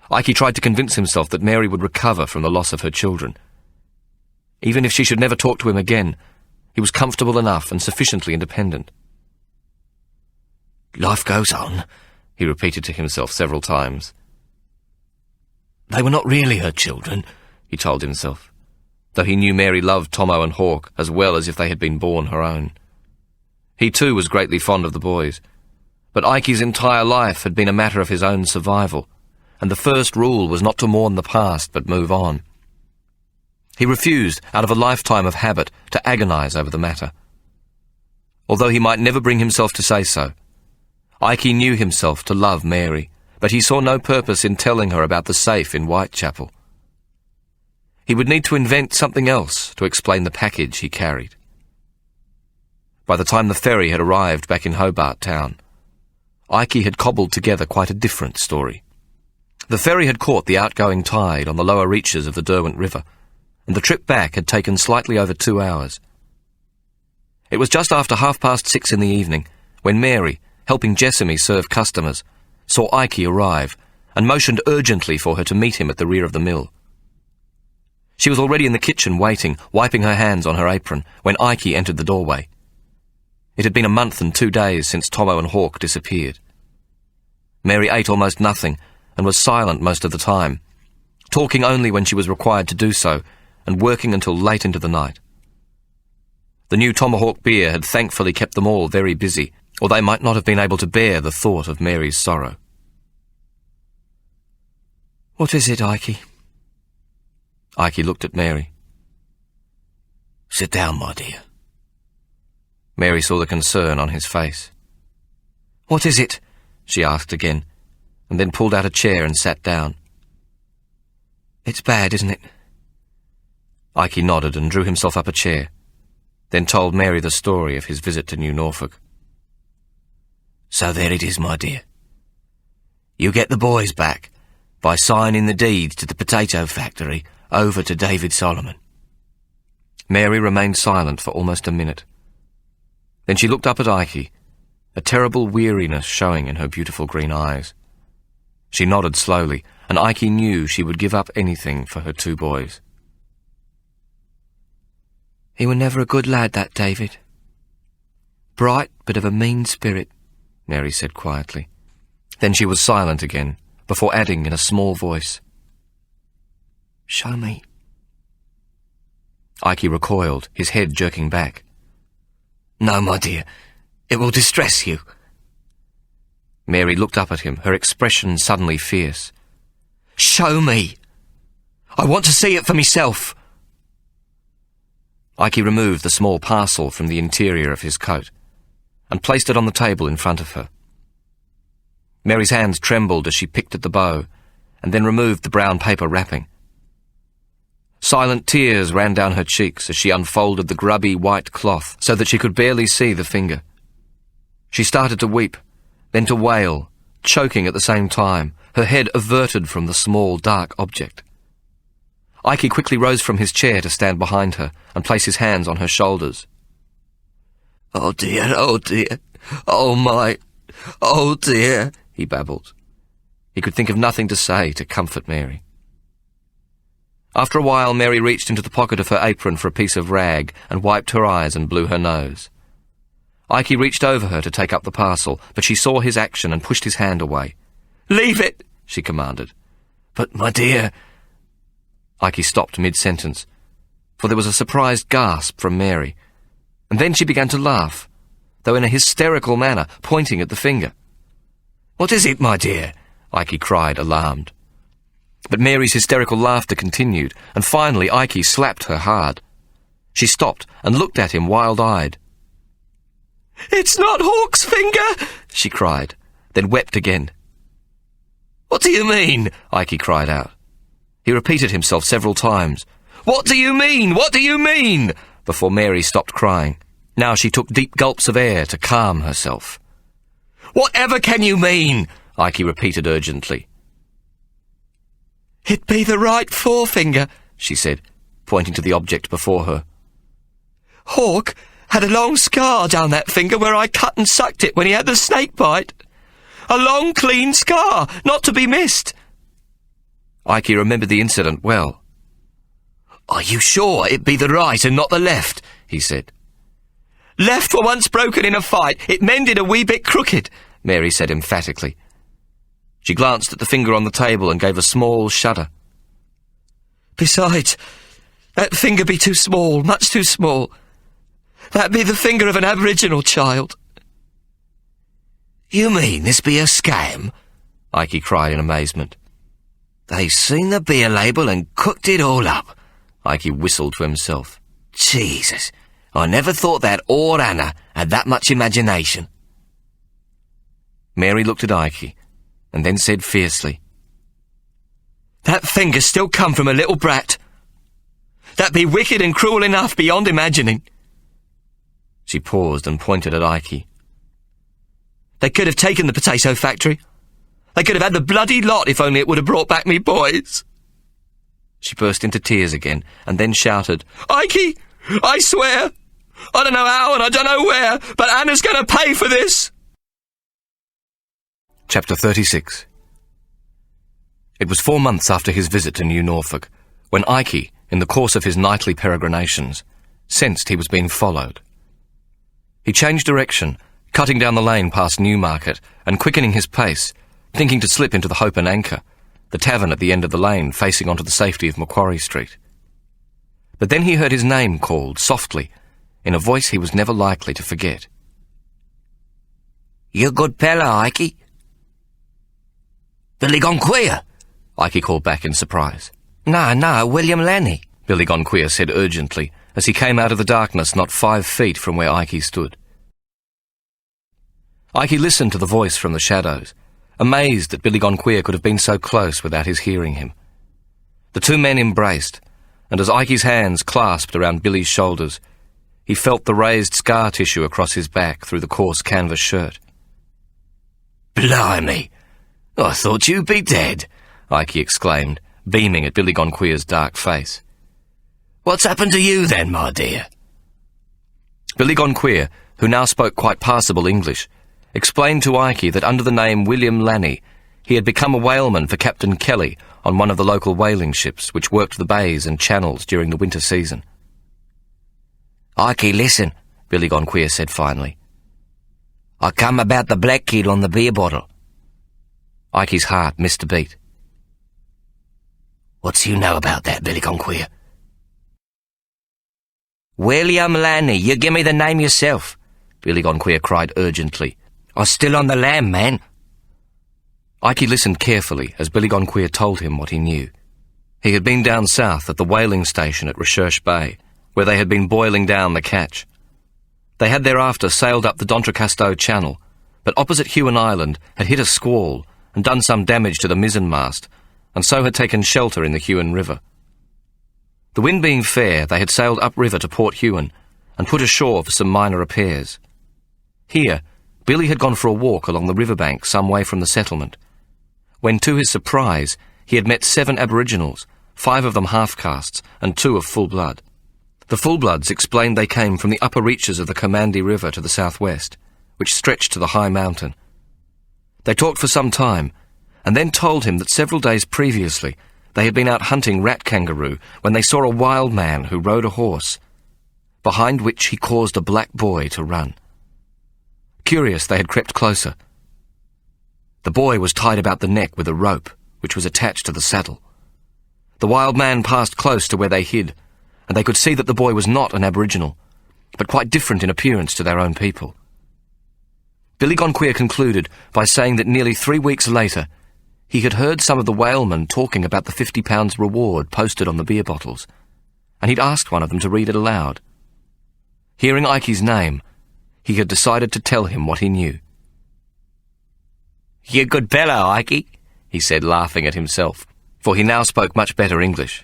Ikey tried to convince himself that Mary would recover from the loss of her children. Even if she should never talk to him again, he was comfortable enough and sufficiently independent. Life goes on, he repeated to himself several times. They were not really her children, he told himself, though he knew Mary loved Tomo and Hawk as well as if they had been born her own. He too was greatly fond of the boys, but Ikey's entire life had been a matter of his own survival, and the first rule was not to mourn the past but move on. He refused, out of a lifetime of habit, to agonize over the matter. Although he might never bring himself to say so, Ikey knew himself to love Mary, but he saw no purpose in telling her about the safe in Whitechapel. He would need to invent something else to explain the package he carried. By the time the ferry had arrived back in Hobart Town, Ikey had cobbled together quite a different story. The ferry had caught the outgoing tide on the lower reaches of the Derwent River, and the trip back had taken slightly over 2 hours. It was just after 6:30 in the evening when Mary, helping Jessamy serve customers, saw Ikey arrive and motioned urgently for her to meet him at the rear of the mill. She was already in the kitchen waiting, wiping her hands on her apron, when Ikey entered the doorway. It had been a month and 2 days since Tomo and Hawk disappeared. Mary ate almost nothing and was silent most of the time, talking only when she was required to do so and working until late into the night. The new Tomahawk beer had thankfully kept them all very busy, or they might not have been able to bear the thought of Mary's sorrow. "What is it, Ikey?" Ikey looked at Mary. "Sit down, my dear." Mary saw the concern on his face. "What is it?" she asked again, and then pulled out a chair and sat down. "It's bad, isn't it?" Ikey nodded and drew himself up a chair, then told Mary the story of his visit to New Norfolk. "So there it is, my dear. You get the boys back by signing the deeds to the potato factory over to David Solomon." Mary remained silent for almost a minute. Then she looked up at Ikey, a terrible weariness showing in her beautiful green eyes. She nodded slowly, and Ikey knew she would give up anything for her 2 boys. "He were never a good lad, that David. Bright, but of a mean spirit," Mary said quietly. Then she was silent again, before adding in a small voice, "Show me." Ikey recoiled, his head jerking back. "No, my dear, it will distress you." Mary looked up at him, her expression suddenly fierce. "Show me! I want to see it for myself." Ikey removed the small parcel from the interior of his coat and placed it on the table in front of her. Mary's hands trembled as she picked at the bow and then removed the brown paper wrapping. Silent tears ran down her cheeks as she unfolded the grubby white cloth so that she could barely see the finger. She started to weep, then to wail, choking at the same time, her head averted from the small, dark object. Ikey quickly rose from his chair to stand behind her and place his hands on her shoulders. "Oh dear, oh dear, oh dear," he babbled. He could think of nothing to say to comfort Mary. After a while, Mary reached into the pocket of her apron for a piece of rag and wiped her eyes and blew her nose. Ikey reached over her to take up the parcel, but she saw his action and pushed his hand away. "Leave it," she commanded. "But, my dear—" Ikey stopped mid-sentence, for there was a surprised gasp from Mary, and then she began to laugh, though in a hysterical manner, pointing at the finger. "What is it, my dear?" Ikey cried, alarmed. But Mary's hysterical laughter continued, and finally Ikey slapped her hard. She stopped and looked at him wild-eyed. "It's not Hawk's finger!" she cried, then wept again. "What do you mean?" Ikey cried out. He repeated himself several times. "What do you mean? What do you mean?" before Mary stopped crying. Now she took deep gulps of air to calm herself. "Whatever can you mean?" Ikey repeated urgently. "It be the right forefinger," she said, pointing to the object before her. "Hawk had a long scar down that finger where I cut and sucked it when he had the snake bite. A long, clean scar, not to be missed." Ikey remembered the incident well. "Are you sure it be the right and not the left?" he said. "Left were once broken in a fight. It mended a wee bit crooked," Mary said emphatically. She glanced at the finger on the table and gave a small shudder. Besides, that finger be too small, much too small. That be the finger of an Aboriginal child. You mean this be a scam? Ikey cried in amazement. They've seen the beer label and cooked it all up. Ikey whistled to himself. Jesus, I never thought that old Anna had that much imagination. Mary looked at Ikey and then said fiercely, That finger still come from a little brat. That be wicked and cruel enough beyond imagining. She paused and pointed at Ikey. They could have taken the potato factory. They could have had the bloody lot if only it would have brought back me boys. She burst into tears again and then shouted, Ikey, I swear, I don't know how and I don't know where, but Anna's going to pay for this. Chapter 36. It was 4 months after his visit to New Norfolk when Ikey, in the course of his nightly peregrinations, sensed he was being followed. He changed direction, cutting down the lane past Newmarket and quickening his pace, thinking to slip into the Hope and Anchor, the tavern at the end of the lane facing onto the safety of Macquarie Street. But then he heard his name called, softly, in a voice he was never likely to forget. You good fella, Ikey? Billy gone queer? Ikey called back in surprise. No, William Lenny. Billy gone queer said urgently, as he came out of the darkness not 5 feet from where Ikey stood. Ikey listened to the voice from the shadows, amazed that Billy gone queer could have been so close without his hearing him. The two men embraced, and as Ikey's hands clasped around Billy's shoulders, he felt the raised scar tissue across his back through the coarse canvas shirt. Blimey! I thought you'd be dead, Ikey exclaimed, beaming at Billy gone queer's dark face. What's happened to you then, my dear? Billy gone queer, who now spoke quite passable English, explained to Ikey that under the name William Lanny he had become a whaleman for Captain Kelly on one of the local whaling ships which worked the bays and channels during the winter season. Ikey, listen, Billy gone queer said finally. I come about the black kid on the beer bottle. Ikey's heart missed a beat. What's you know about that, Billy gone queer? William Lanny, you give me the name yourself, Billy gone queer cried urgently. I'm still on the lam, man. Ikey listened carefully as Billy gone queer told him what he knew. He had been down south at the whaling station at Recherche Bay, where they had been boiling down the catch. They had thereafter sailed up the D'Entrecasteaux Channel, but opposite Huon Island had hit a squall and done some damage to the mizzenmast, and so had taken shelter in the Huon River. The wind being fair, they had sailed upriver to Port Huon and put ashore for some minor repairs. Here, Billy had gone for a walk along the riverbank some way from the settlement, when to his surprise he had met 7 Aboriginals, 5 of them half-castes and 2 of full blood. The full-bloods explained they came from the upper reaches of the Commandy River to the southwest, which stretched to the high mountain. They talked for some time, and then told him that several days previously they had been out hunting rat kangaroo when they saw a wild man who rode a horse, behind which he caused a black boy to run. Curious, they had crept closer. The boy was tied about the neck with a rope, which was attached to the saddle. The wild man passed close to where they hid, and they could see that the boy was not an Aboriginal, but quite different in appearance to their own people. Billy gone queer concluded by saying that nearly 3 weeks later he had heard some of the whalemen talking about the £50 reward posted on the beer bottles, and he'd asked one of them to read it aloud. Hearing Ikey's name, he had decided to tell him what he knew. You good fellow, Ikey, he said, laughing at himself, for he now spoke much better English.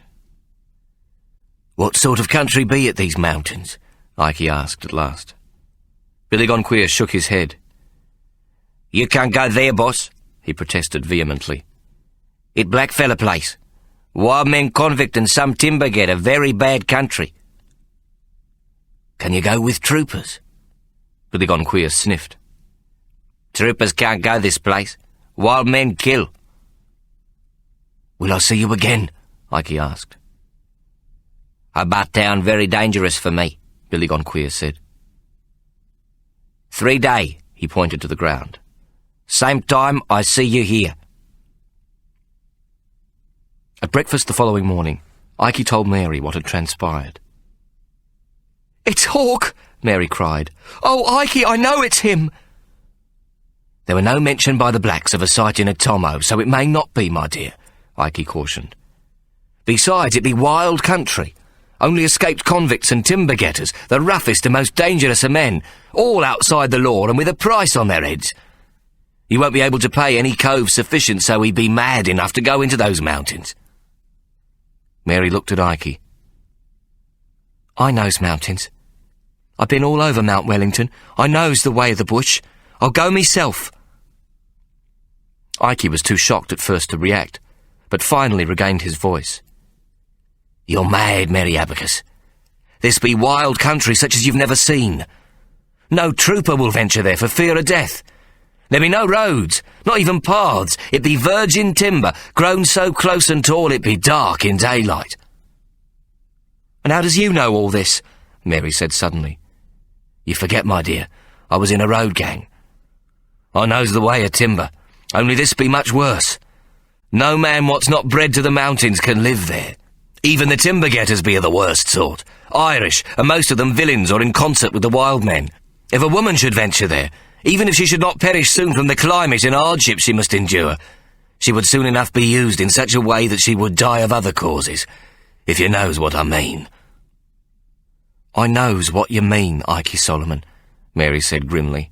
What sort of country be it, these mountains? Ikey asked at last. Billy gone queer shook his head. You can't go there, boss, he protested vehemently. It blackfella place. Wild men convict and some timber get a very bad country. Can you go with troopers? Billy gone queer sniffed. Troopers can't go this place. Wild men kill. Will I see you again? Ikey asked. About town very dangerous for me, Billy gone queer said. 3 day, he pointed to the ground. Same time, I see you here. At breakfast the following morning, Ike told Mary what had transpired. It's Hawk, Mary cried. Oh, Ike, I know it's him. There were no mention by the blacks of a sighting of Tomo, so it may not be, my dear, Ike cautioned. Besides, it be wild country. Only escaped convicts and timber getters, the roughest and most dangerous of men, all outside the law and with a price on their heads. You won't be able to pay any cove sufficient so he'd be mad enough to go into those mountains. Mary looked at Ike. I knows mountains. I've been all over Mount Wellington. I knows the way of the bush. I'll go myself. Ike was too shocked at first to react, but finally regained his voice. You're mad, Mary Abacus. This be wild country such as you've never seen. No trooper will venture there for fear of death. There be no roads, not even paths. It be virgin timber, grown so close and tall it be dark in daylight. And how does you know all this? Mary said suddenly. You forget, my dear, I was in a road gang. I knows the way of timber, only this be much worse. No man what's not bred to the mountains can live there. Even the timber getters be of the worst sort, Irish, and most of them villains or in concert with the wild men. If a woman should venture there, even if she should not perish soon from the climate and hardships she must endure, she would soon enough be used in such a way that she would die of other causes, if you knows what I mean. I knows what you mean, Ike Solomon, Mary said grimly.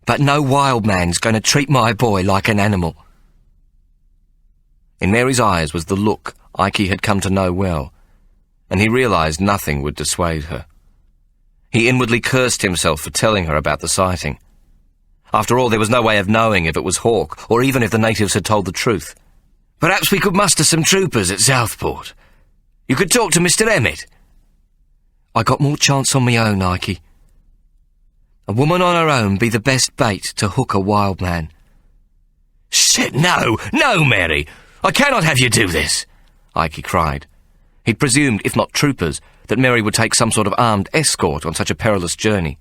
But no wild man's going to treat my boy like an animal. In Mary's eyes was the look Ike had come to know well, and he realised nothing would dissuade her. He inwardly cursed himself for telling her about the sighting. After all, there was no way of knowing if it was Hawk, or even if the natives had told the truth. Perhaps we could muster some troopers at Southport. You could talk to Mr. Emmett. I got more chance on me own, Ike. A woman on her own be the best bait to hook a wild man. Shit, no, Mary! I cannot have you do this! Ike cried. He'd presumed, if not troopers, that Mary would take some sort of armed escort on such a perilous journey.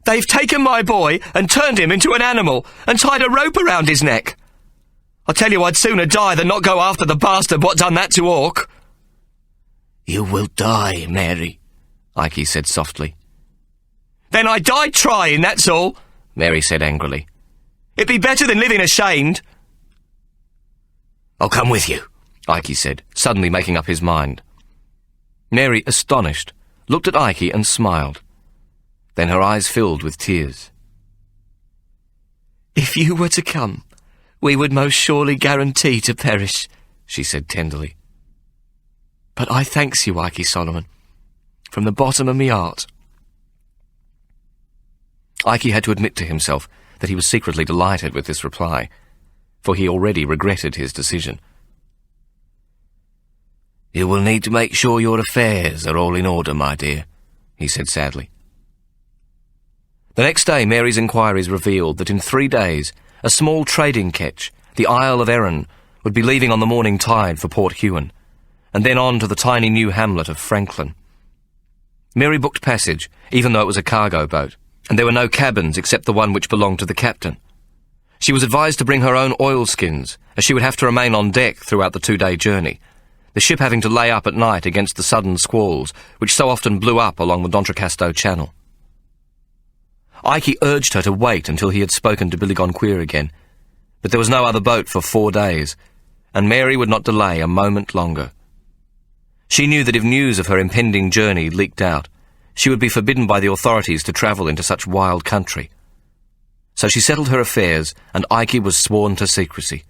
They've taken my boy and turned him into an animal and tied a rope around his neck. I tell you, I'd sooner die than not go after the bastard what done that to Hawk. You will die, Mary, Ike said softly. Then I died trying, that's all, Mary said angrily. It'd be better than living ashamed. I'll come with you, Ike said, suddenly making up his mind. Mary, astonished, looked at Ike and smiled. Then her eyes filled with tears. If you were to come, we would most surely guarantee to perish, she said tenderly. But I thanks you, Ike Solomon, from the bottom of me heart. Ike had to admit to himself that he was secretly delighted with this reply, for he already regretted his decision. You will need to make sure your affairs are all in order, my dear, he said sadly. The next day Mary's inquiries revealed that in 3 days a small trading ketch, the Isle of Arran, would be leaving on the morning tide for Port Huon, and then on to the tiny new hamlet of Franklin. Mary booked passage, even though it was a cargo boat, and there were no cabins except the one which belonged to the captain. She was advised to bring her own oilskins, as she would have to remain on deck throughout the 2-day journey, the ship having to lay up at night against the sudden squalls which so often blew up along the D'Entrecasteaux Channel. Ike urged her to wait until he had spoken to Billy Gonquier again, but there was no other boat for 4 days, and Mary would not delay a moment longer. She knew that if news of her impending journey leaked out, she would be forbidden by the authorities to travel into such wild country. So she settled her affairs, and Ike was sworn to secrecy.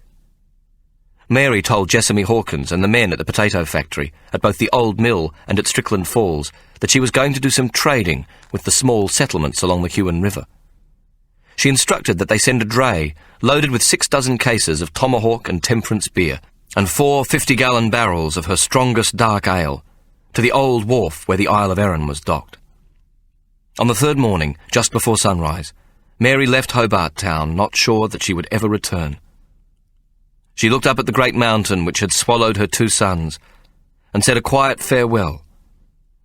Mary told Jessamy Hawkins and the men at the potato factory, at both the Old Mill and at Strickland Falls, that she was going to do some trading with the small settlements along the Huon River. She instructed that they send a dray loaded with 6 dozen cases of tomahawk and temperance beer, and 4 50-gallon barrels of her strongest dark ale, to the old wharf where the Isle of Arran was docked. On the 3rd morning, just before sunrise, Mary left Hobart Town, not sure that she would ever return. She looked up at the great mountain which had swallowed her 2 sons, and said a quiet farewell,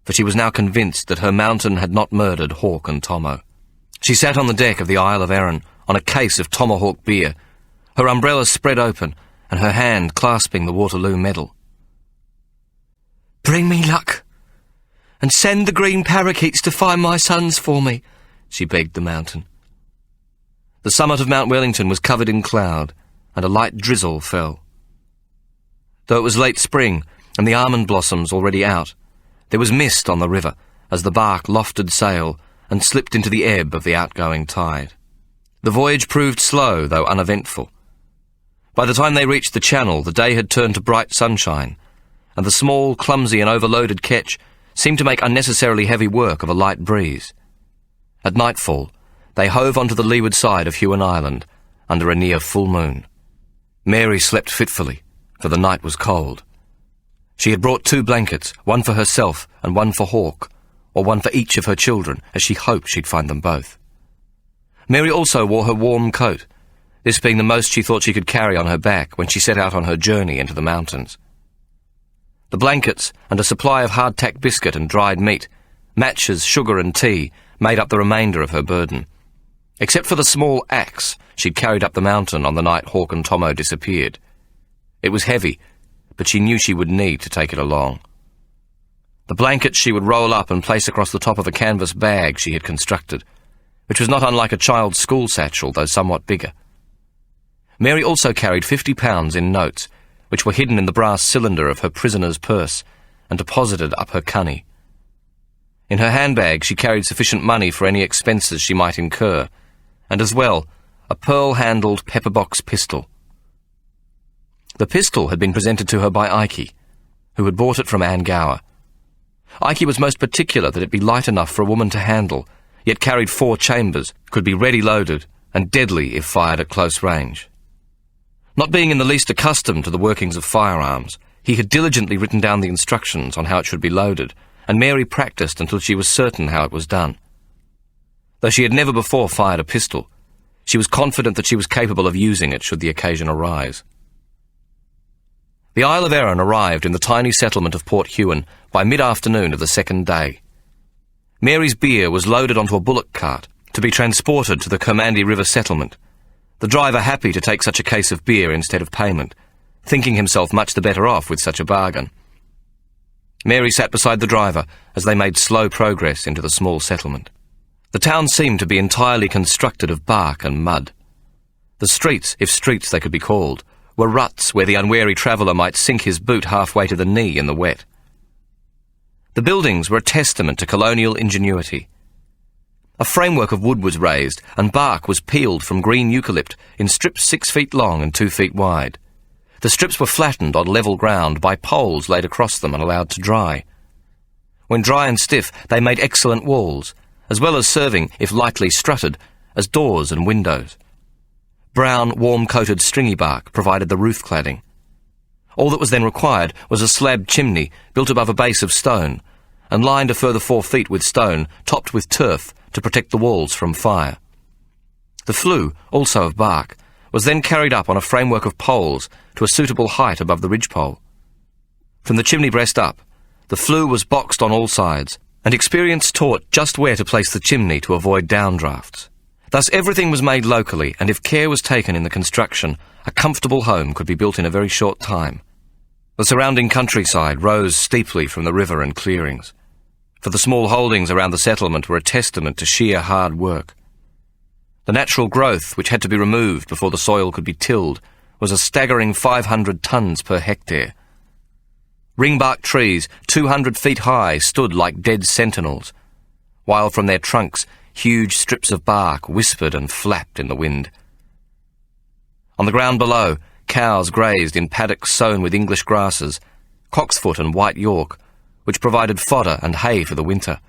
for she was now convinced that her mountain had not murdered Hawk and Tomo. She sat on the deck of the Isle of Arran, on a case of tomahawk beer, her umbrella spread open and her hand clasping the Waterloo medal. "Bring me luck, and send the green parakeets to find my sons for me," she begged the mountain. The summit of Mount Wellington was covered in cloud, and a light drizzle fell. Though it was late spring, and the almond blossoms already out, there was mist on the river as the bark lofted sail and slipped into the ebb of the outgoing tide. The voyage proved slow, though uneventful. By the time they reached the Channel, the day had turned to bright sunshine, and the small, clumsy and overloaded ketch seemed to make unnecessarily heavy work of a light breeze. At nightfall, they hove onto the leeward side of Huon Island under a near full moon. Mary slept fitfully, for the night was cold. She had brought 2 blankets, one for herself and one for Hawke, or one for each of her children, as she hoped she'd find them both. Mary also wore her warm coat, this being the most she thought she could carry on her back when she set out on her journey into the mountains. The blankets and a supply of hardtack biscuit and dried meat, matches, sugar and tea made up the remainder of her burden. Except for the small axe she'd carried up the mountain on the night Hawke and Tomo disappeared. It was heavy, but she knew she would need to take it along. The blankets she would roll up and place across the top of a canvas bag she had constructed, which was not unlike a child's school satchel, though somewhat bigger. Mary also carried £50 in notes, which were hidden in the brass cylinder of her prisoner's purse and deposited up her cunny. In her handbag she carried sufficient money for any expenses she might incur, and as well, a pearl-handled pepperbox pistol. The pistol had been presented to her by Ike, who had bought it from Anne Gower. Ike was most particular that it be light enough for a woman to handle, yet carried 4 chambers, could be ready loaded, and deadly if fired at close range. Not being in the least accustomed to the workings of firearms, he had diligently written down the instructions on how it should be loaded, and Mary practised until she was certain how it was done. Though she had never before fired a pistol, she was confident that she was capable of using it should the occasion arise. The Isle of Arran arrived in the tiny settlement of Port Huon by mid-afternoon of the second day. Mary's beer was loaded onto a bullock cart to be transported to the Kermandy River settlement, the driver happy to take such a case of beer instead of payment, thinking himself much the better off with such a bargain. Mary sat beside the driver as they made slow progress into the small settlement. The town seemed to be entirely constructed of bark and mud. The streets, if streets they could be called, were ruts where the unwary traveller might sink his boot halfway to the knee in the wet. The buildings were a testament to colonial ingenuity. A framework of wood was raised, and bark was peeled from green eucalypt in strips 6 feet long and 2 feet wide. The strips were flattened on level ground by poles laid across them and allowed to dry. When dry and stiff, they made excellent walls, as well as serving, if lightly strutted, as doors and windows. Brown, warm-coated stringy bark provided the roof cladding. All that was then required was a slab chimney built above a base of stone, and lined a further 4 feet with stone, topped with turf, to protect the walls from fire. The flue, also of bark, was then carried up on a framework of poles to a suitable height above the ridgepole. From the chimney breast up, the flue was boxed on all sides, and experience taught just where to place the chimney to avoid downdrafts. Thus everything was made locally, and if care was taken in the construction, a comfortable home could be built in a very short time. The surrounding countryside rose steeply from the river and clearings, for the small holdings around the settlement were a testament to sheer hard work. The natural growth, which had to be removed before the soil could be tilled, was a staggering 500 tons per hectare. Ringbark trees, 200 feet high, stood like dead sentinels, while from their trunks huge strips of bark whispered and flapped in the wind. On the ground below, cows grazed in paddocks sown with English grasses, cocksfoot and white York, which provided fodder and hay for the winter.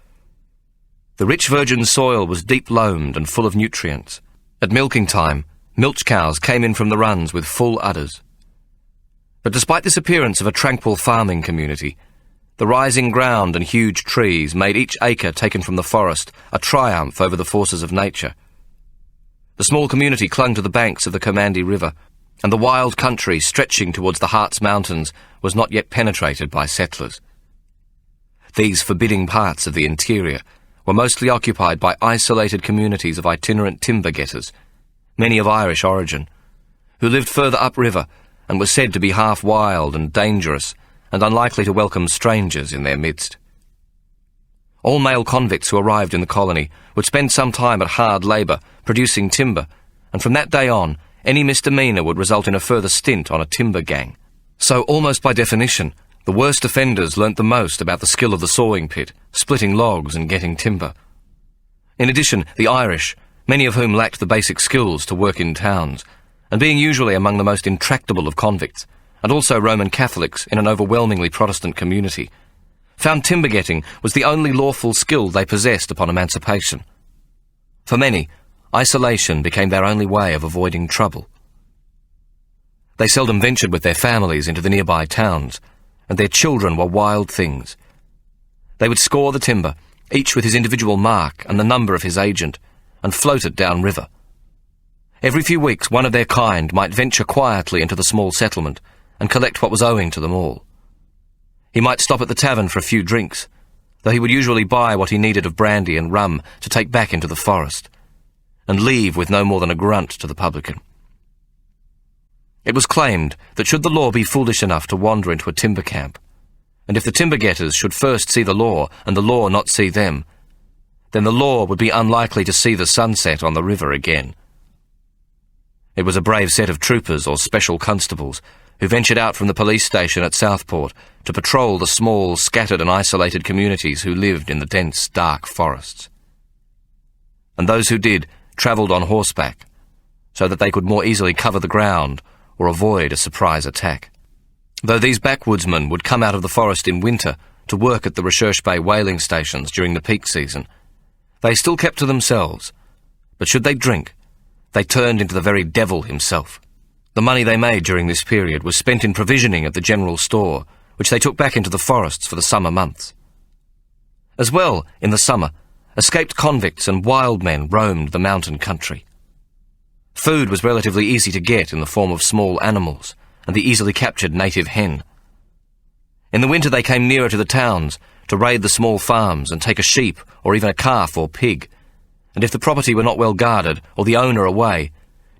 The rich virgin soil was deep-loamed and full of nutrients. At milking time, milch cows came in from the runs with full udders. But despite this appearance of a tranquil farming community, the rising ground and huge trees made each acre taken from the forest a triumph over the forces of nature. The small community clung to the banks of the Kermandy River, and the wild country stretching towards the Harz Mountains was not yet penetrated by settlers. These forbidding parts of the interior were mostly occupied by isolated communities of itinerant timber getters, many of Irish origin, who lived further upriver and were said to be half wild and dangerous and unlikely to welcome strangers in their midst. All male convicts who arrived in the colony would spend some time at hard labour producing timber, and from that day on, any misdemeanour would result in a further stint on a timber gang. So, almost by definition, the worst offenders learnt the most about the skill of the sawing pit, splitting logs and getting timber. In addition, the Irish, many of whom lacked the basic skills to work in towns, and being usually among the most intractable of convicts, and also Roman Catholics in an overwhelmingly Protestant community, found timber getting was the only lawful skill they possessed upon emancipation. For many, isolation became their only way of avoiding trouble. They seldom ventured with their families into the nearby towns, and their children were wild things. They would score the timber, each with his individual mark and the number of his agent, and float it downriver. Every few weeks one of their kind might venture quietly into the small settlement and collect what was owing to them all. He might stop at the tavern for a few drinks, though he would usually buy what he needed of brandy and rum to take back into the forest, and leave with no more than a grunt to the publican. It was claimed that should the law be foolish enough to wander into a timber camp, and if the timber getters should first see the law and the law not see them, then the law would be unlikely to see the sunset on the river again. It was a brave set of troopers or special constables who ventured out from the police station at Southport to patrol the small, scattered and isolated communities who lived in the dense, dark forests. And those who did travelled on horseback, so that they could more easily cover the ground or avoid a surprise attack. Though these backwoodsmen would come out of the forest in winter to work at the Recherche Bay whaling stations during the peak season, they still kept to themselves, but should they drink, they turned into the very devil himself. The money they made during this period was spent in provisioning at the general store, which they took back into the forests for the summer months. As well, in the summer, escaped convicts and wild men roamed the mountain country. Food was relatively easy to get in the form of small animals and the easily captured native hen. In the winter they came nearer to the towns to raid the small farms and take a sheep or even a calf or pig, and if the property were not well guarded or the owner away,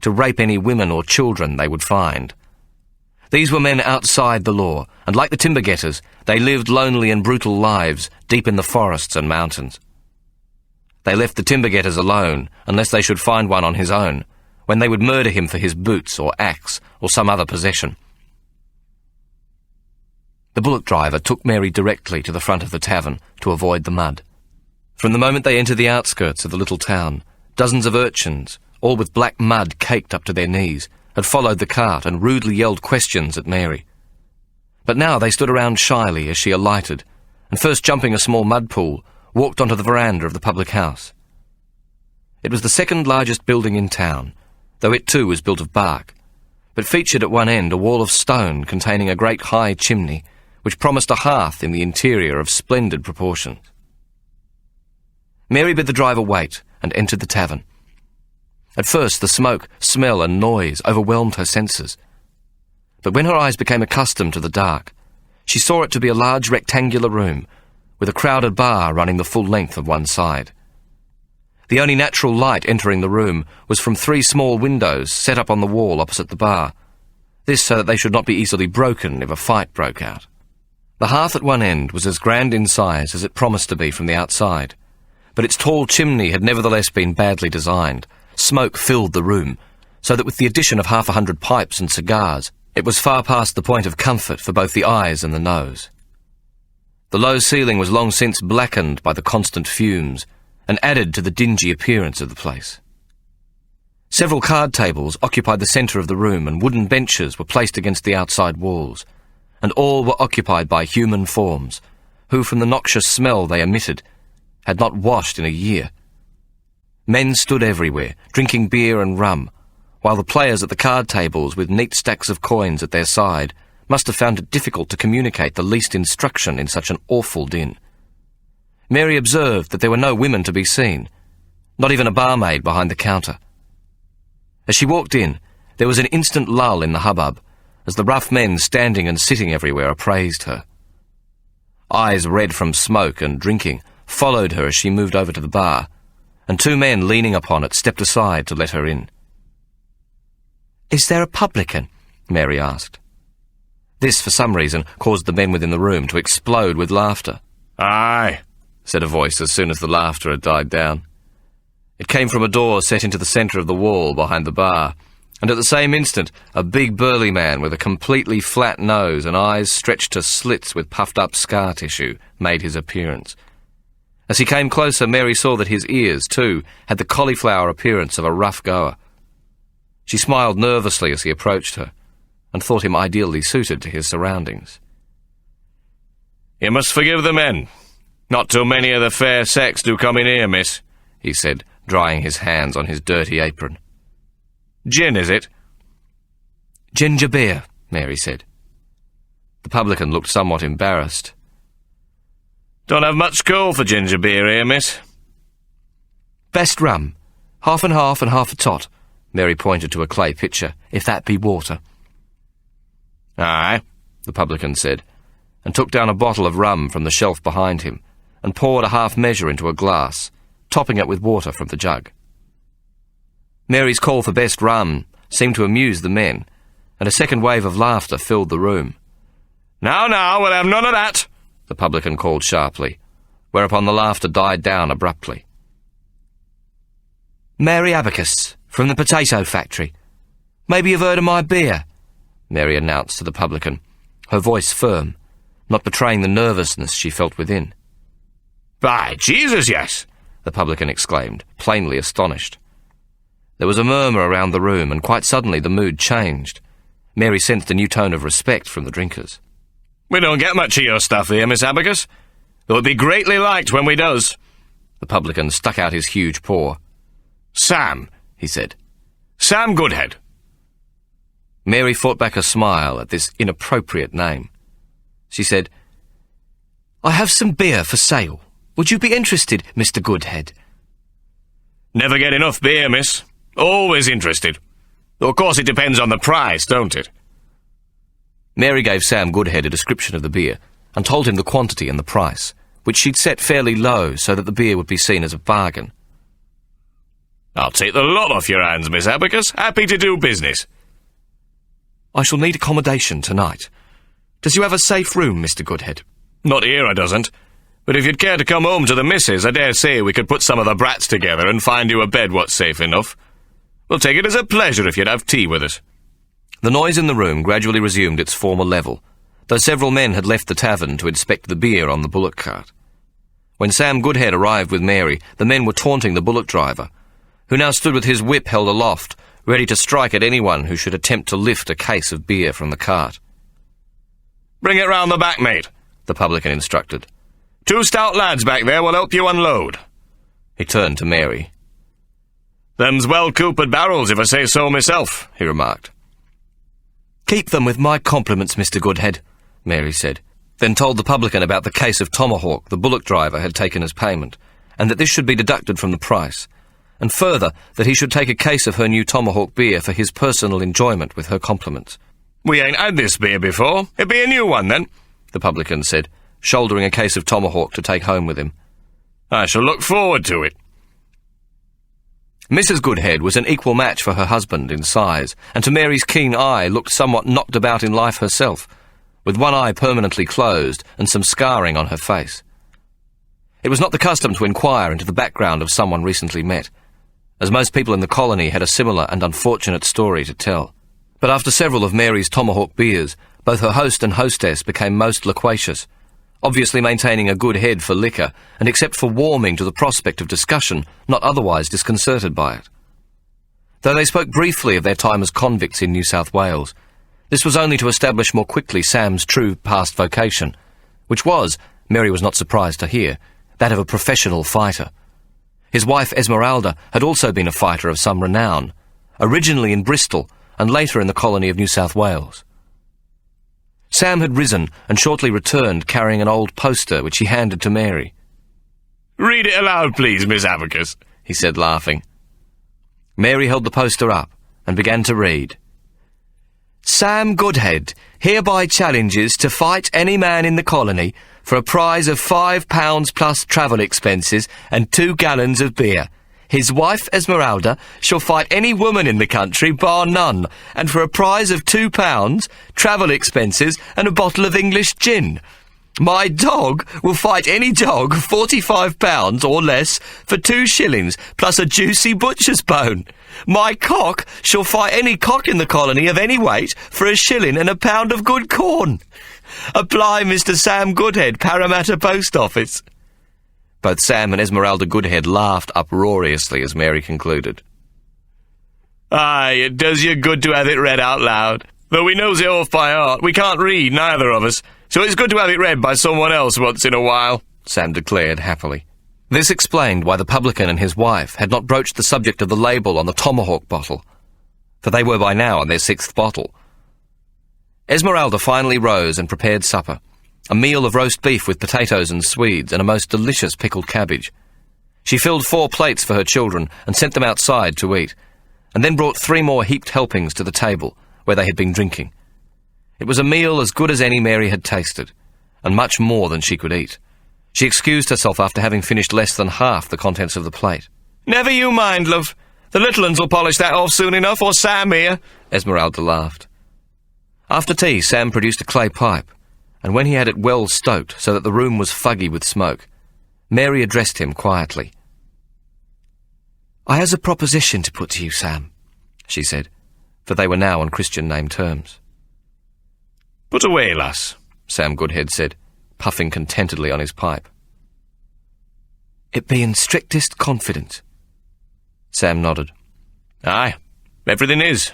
to rape any women or children they would find. These were men outside the law, and like the timber getters, they lived lonely and brutal lives deep in the forests and mountains. They left the timber getters alone, unless they should find one on his own, when they would murder him for his boots or axe or some other possession. The bullock driver took Mary directly to the front of the tavern to avoid the mud. From the moment they entered the outskirts of the little town, dozens of urchins, all with black mud caked up to their knees, had followed the cart and rudely yelled questions at Mary. But now they stood around shyly as she alighted, and first jumping a small mud pool, walked onto the veranda of the public house. It was the second largest building in town, though it too was built of bark, but featured at one end a wall of stone containing a great high chimney, which promised a hearth in the interior of splendid proportions. Mary bid the driver wait and entered the tavern. At first, the smoke, smell and noise overwhelmed her senses. But when her eyes became accustomed to the dark, she saw it to be a large rectangular room with a crowded bar running the full length of one side. The only natural light entering the room was from 3 small windows set up on the wall opposite the bar, this so that they should not be easily broken if a fight broke out. The hearth at one end was as grand in size as it promised to be from the outside, but its tall chimney had nevertheless been badly designed. Smoke filled the room, so that with the addition of 100 pipes and cigars, it was far past the point of comfort for both the eyes and the nose. The low ceiling was long since blackened by the constant fumes, and added to the dingy appearance of the place. Several card tables occupied the centre of the room, and wooden benches were placed against the outside walls, and all were occupied by human forms, who, from the noxious smell they emitted, had not washed in a year. Men stood everywhere, drinking beer and rum, while the players at the card tables with neat stacks of coins at their side must have found it difficult to communicate the least instruction in such an awful din. Mary observed that there were no women to be seen, not even a barmaid behind the counter. As she walked in, there was an instant lull in the hubbub, as the rough men standing and sitting everywhere appraised her. Eyes red from smoke and drinking followed her as she moved over to the bar, and 2 men leaning upon it stepped aside to let her in. "Is there a publican?" Mary asked. This, for some reason, caused the men within the room to explode with laughter. "Aye," said a voice as soon as the laughter had died down. It came from a door set into the centre of the wall behind the bar, and at the same instant a big burly man with a completely flat nose and eyes stretched to slits with puffed-up scar tissue made his appearance. As he came closer, Mary saw that his ears, too, had the cauliflower appearance of a rough goer. She smiled nervously as he approached her, and thought him ideally suited to his surroundings. "You must forgive the men. Not too many of the fair sex do come in here, miss," he said, drying his hands on his dirty apron. "Gin, is it?" "Ginger beer," Mary said. The publican looked somewhat embarrassed. "Don't have much call for ginger beer here, miss." "Best rum. Half and half a tot." Mary pointed to a clay pitcher, "if that be water." "Aye," the publican said, and took down a bottle of rum from the shelf behind him, and poured a half measure into a glass, topping it with water from the jug. Mary's call for best rum seemed to amuse the men, and a second wave of laughter filled the room. Now, we'll have none of that," the publican called sharply, whereupon the laughter died down abruptly. "Mary Abacus, from the potato factory. Maybe you've heard of my beer," Mary announced to the publican, her voice firm, not betraying the nervousness she felt within. "By Jesus, yes," the publican exclaimed, plainly astonished. There was a murmur around the room, and quite suddenly the mood changed. Mary sensed a new tone of respect from the drinkers. "We don't get much of your stuff here, Miss Abacus. It'll be greatly liked when we does." The publican stuck out his huge paw. "Sam," he said. "Sam Goodhead." Mary fought back a smile at this inappropriate name. She said, "I have some beer for sale. Would you be interested, Mr. Goodhead?" "Never get enough beer, miss. Always interested. Though of course it depends on the price, don't it?" Mary gave Sam Goodhead a description of the beer, and told him the quantity and the price, which she'd set fairly low so that the beer would be seen as a bargain. "I'll take the lot off your hands, Miss Abacus. Happy to do business." "I shall need accommodation tonight. Does you have a safe room, Mr. Goodhead?" "Not here, I doesn't. But if you'd care to come home to the missus, I dare say we could put some of the brats together and find you a bed what's safe enough. We'll take it as a pleasure if you'd have tea with us." The noise in the room gradually resumed its former level, though several men had left the tavern to inspect the beer on the bullock cart. When Sam Goodhead arrived with Mary, the men were taunting the bullock driver, who now stood with his whip held aloft, ready to strike at anyone who should attempt to lift a case of beer from the cart. "Bring it round the back, mate," the publican instructed. "Two stout lads back there will help you unload." He turned to Mary. "Them's well-coopered barrels, if I say so myself," he remarked. "Keep them with my compliments, Mr. Goodhead," Mary said, then told the publican about the case of tomahawk the bullock driver had taken as payment, and that this should be deducted from the price, and further that he should take a case of her new tomahawk beer for his personal enjoyment with her compliments. "We ain't had this beer before. It'd be a new one, then," the publican said, shouldering a case of tomahawk to take home with him. "I shall look forward to it." Mrs. Goodhead was an equal match for her husband in size, and to Mary's keen eye looked somewhat knocked about in life herself, with one eye permanently closed and some scarring on her face. It was not the custom to inquire into the background of someone recently met, as most people in the colony had a similar and unfortunate story to tell. But after several of Mary's tomahawk beers, both her host and hostess became most loquacious, obviously maintaining a good head for liquor, and except for warming to the prospect of discussion, not otherwise disconcerted by it. Though they spoke briefly of their time as convicts in New South Wales, this was only to establish more quickly Sam's true past vocation, which was, Mary was not surprised to hear, that of a professional fighter. His wife Esmeralda had also been a fighter of some renown, originally in Bristol and later in the colony of New South Wales. Sam had risen and shortly returned carrying an old poster which he handed to Mary. "Read it aloud, please, Miss Abacus," he said, laughing. Mary held the poster up and began to read. "Sam Goodhead hereby challenges to fight any man in the colony for a prize of £5 plus travel expenses and 2 gallons of beer. His wife, Esmeralda, shall fight any woman in the country, bar none, and for a prize of £2, travel expenses, and a bottle of English gin. My dog will fight any dog, £45 or less, for 2 shillings, plus a juicy butcher's bone. My cock shall fight any cock in the colony of any weight for a shilling and a pound of good corn. Apply Mr. Sam Goodhead, Parramatta Post Office." Both Sam and Esmeralda Goodhead laughed uproariously as Mary concluded. "Aye, it does you good to have it read out loud. Though we knows it off by heart, we can't read, neither of us, so it's good to have it read by someone else once in a while," Sam declared happily. This explained why the publican and his wife had not broached the subject of the label on the tomahawk bottle, for they were by now on their 6th bottle. Esmeralda finally rose and prepared supper, a meal of roast beef with potatoes and swedes and a most delicious pickled cabbage. She filled 4 plates for her children and sent them outside to eat, and then brought 3 more heaped helpings to the table, where they had been drinking. It was a meal as good as any Mary had tasted, and much more than she could eat. She excused herself after having finished less than half the contents of the plate. "Never you mind, love. The little uns will polish that off soon enough, or Sam here," Esmeralda laughed. After tea, Sam produced a clay pipe, and when he had it well stoked so that the room was fuggy with smoke, Mary addressed him quietly. "I has a proposition to put to you, Sam," she said, for they were now on Christian name terms. "Put away, lass," Sam Goodhead said, puffing contentedly on his pipe. "It be in strictest confidence." Sam nodded. "Aye, everything is.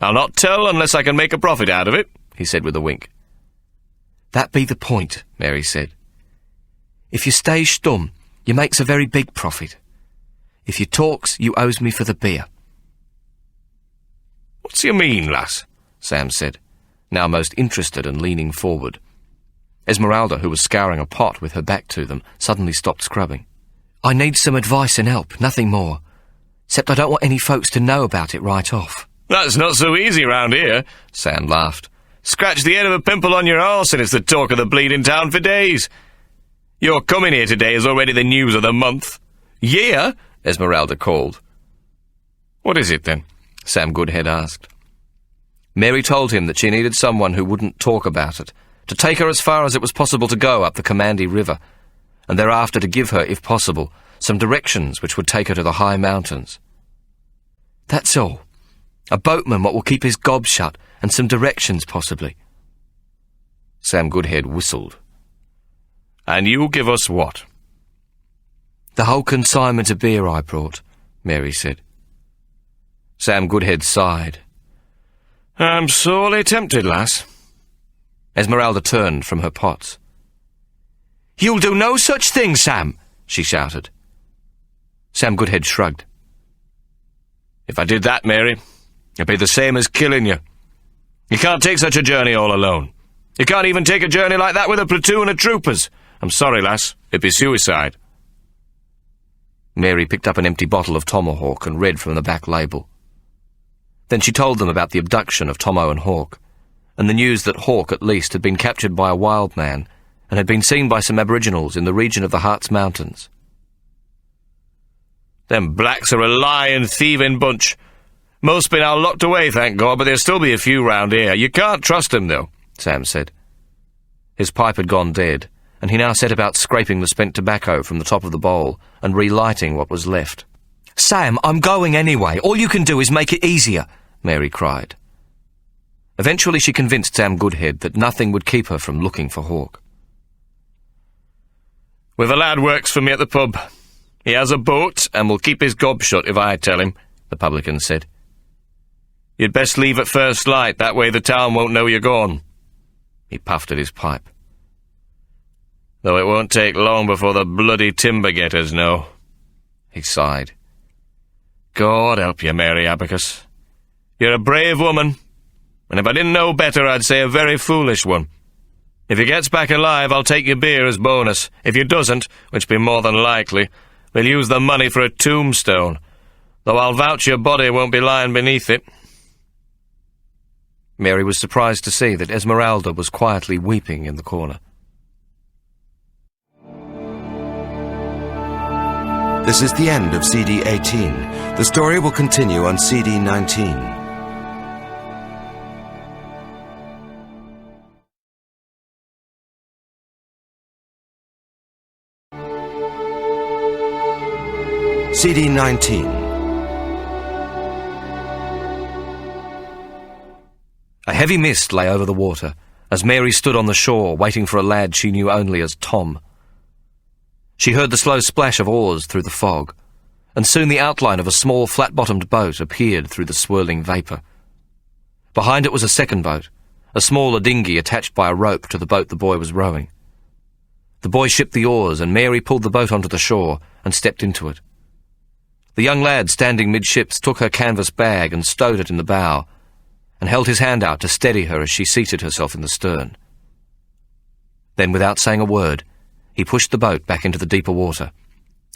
I'll not tell unless I can make a profit out of it," he said with a wink. "That be the point," Mary said. "If you stays stum, you makes a very big profit. If you talks, you owes me for the beer." "What's you mean, lass?" Sam said, now most interested and leaning forward. Esmeralda, who was scouring a pot with her back to them, suddenly stopped scrubbing. "I need some advice and help, nothing more. Except I don't want any folks to know about it right off." "That's not so easy round here," Sam laughed. "Scratch the end of a pimple on your arse and it's the talk of the bleeding town for days. Your coming here today is already the news of the month." "Yeah?" Esmeralda called. "What is it, then?" Sam Goodhead asked. Mary told him that she needed someone who wouldn't talk about it, to take her as far as it was possible to go up the Comandy River, and thereafter to give her, if possible, some directions which would take her to the high mountains. "That's all. A boatman what will keep his gob shut, and some directions, possibly." Sam Goodhead whistled. "And you give us what?" "The whole consignment of beer I brought," Mary said. Sam Goodhead sighed. "I'm sorely tempted, lass." Esmeralda turned from her pots. "You'll do no such thing, Sam," she shouted. Sam Goodhead shrugged. "If I did that, Mary, it'd be the same as killing you. You can't take such a journey all alone. You can't even take a journey like that with a platoon of troopers. I'm sorry, lass, it'd be suicide." Mary picked up an empty bottle of tomahawk and read from the back label. Then she told them about the abduction of Tomo and Hawk, and the news that Hawk, at least, had been captured by a wild man and had been seen by some Aboriginals in the region of the Hearts Mountains. "Them blacks are a lying, thieving bunch. Most be now locked away, thank God, but there'll still be a few round here. You can't trust them, though," Sam said. His pipe had gone dead, and he now set about scraping the spent tobacco from the top of the bowl and relighting what was left. "Sam, I'm going anyway. All you can do is make it easier," Mary cried. Eventually she convinced Sam Goodhead that nothing would keep her from looking for Hawk. "With a lad works for me at the pub. He has a boat, and will keep his gob shut if I tell him," the publican said. "You'd best leave at first light, that way the town won't know you're gone." He puffed at his pipe. "Though it won't take long before the bloody timber getters know." He sighed. "God help you, Mary Abacus. You're a brave woman, and if I didn't know better, I'd say a very foolish one. If he gets back alive, I'll take your beer as bonus. If you doesn't, which be more than likely, we'll use the money for a tombstone, though I'll vouch your body won't be lying beneath it." Mary was surprised to see that Esmeralda was quietly weeping in the corner. This is the end of CD 18. The story will continue on CD 19. CD 19. A heavy mist lay over the water as Mary stood on the shore waiting for a lad she knew only as Tom. She heard the slow splash of oars through the fog, and soon the outline of a small flat-bottomed boat appeared through the swirling vapour. Behind it was a second boat, a smaller dinghy attached by a rope to the boat the boy was rowing. The boy shipped the oars, and Mary pulled the boat onto the shore and stepped into it. The young lad standing midships took her canvas bag and stowed it in the bow, and held his hand out to steady her as she seated herself in the stern. Then, without saying a word, he pushed the boat back into the deeper water,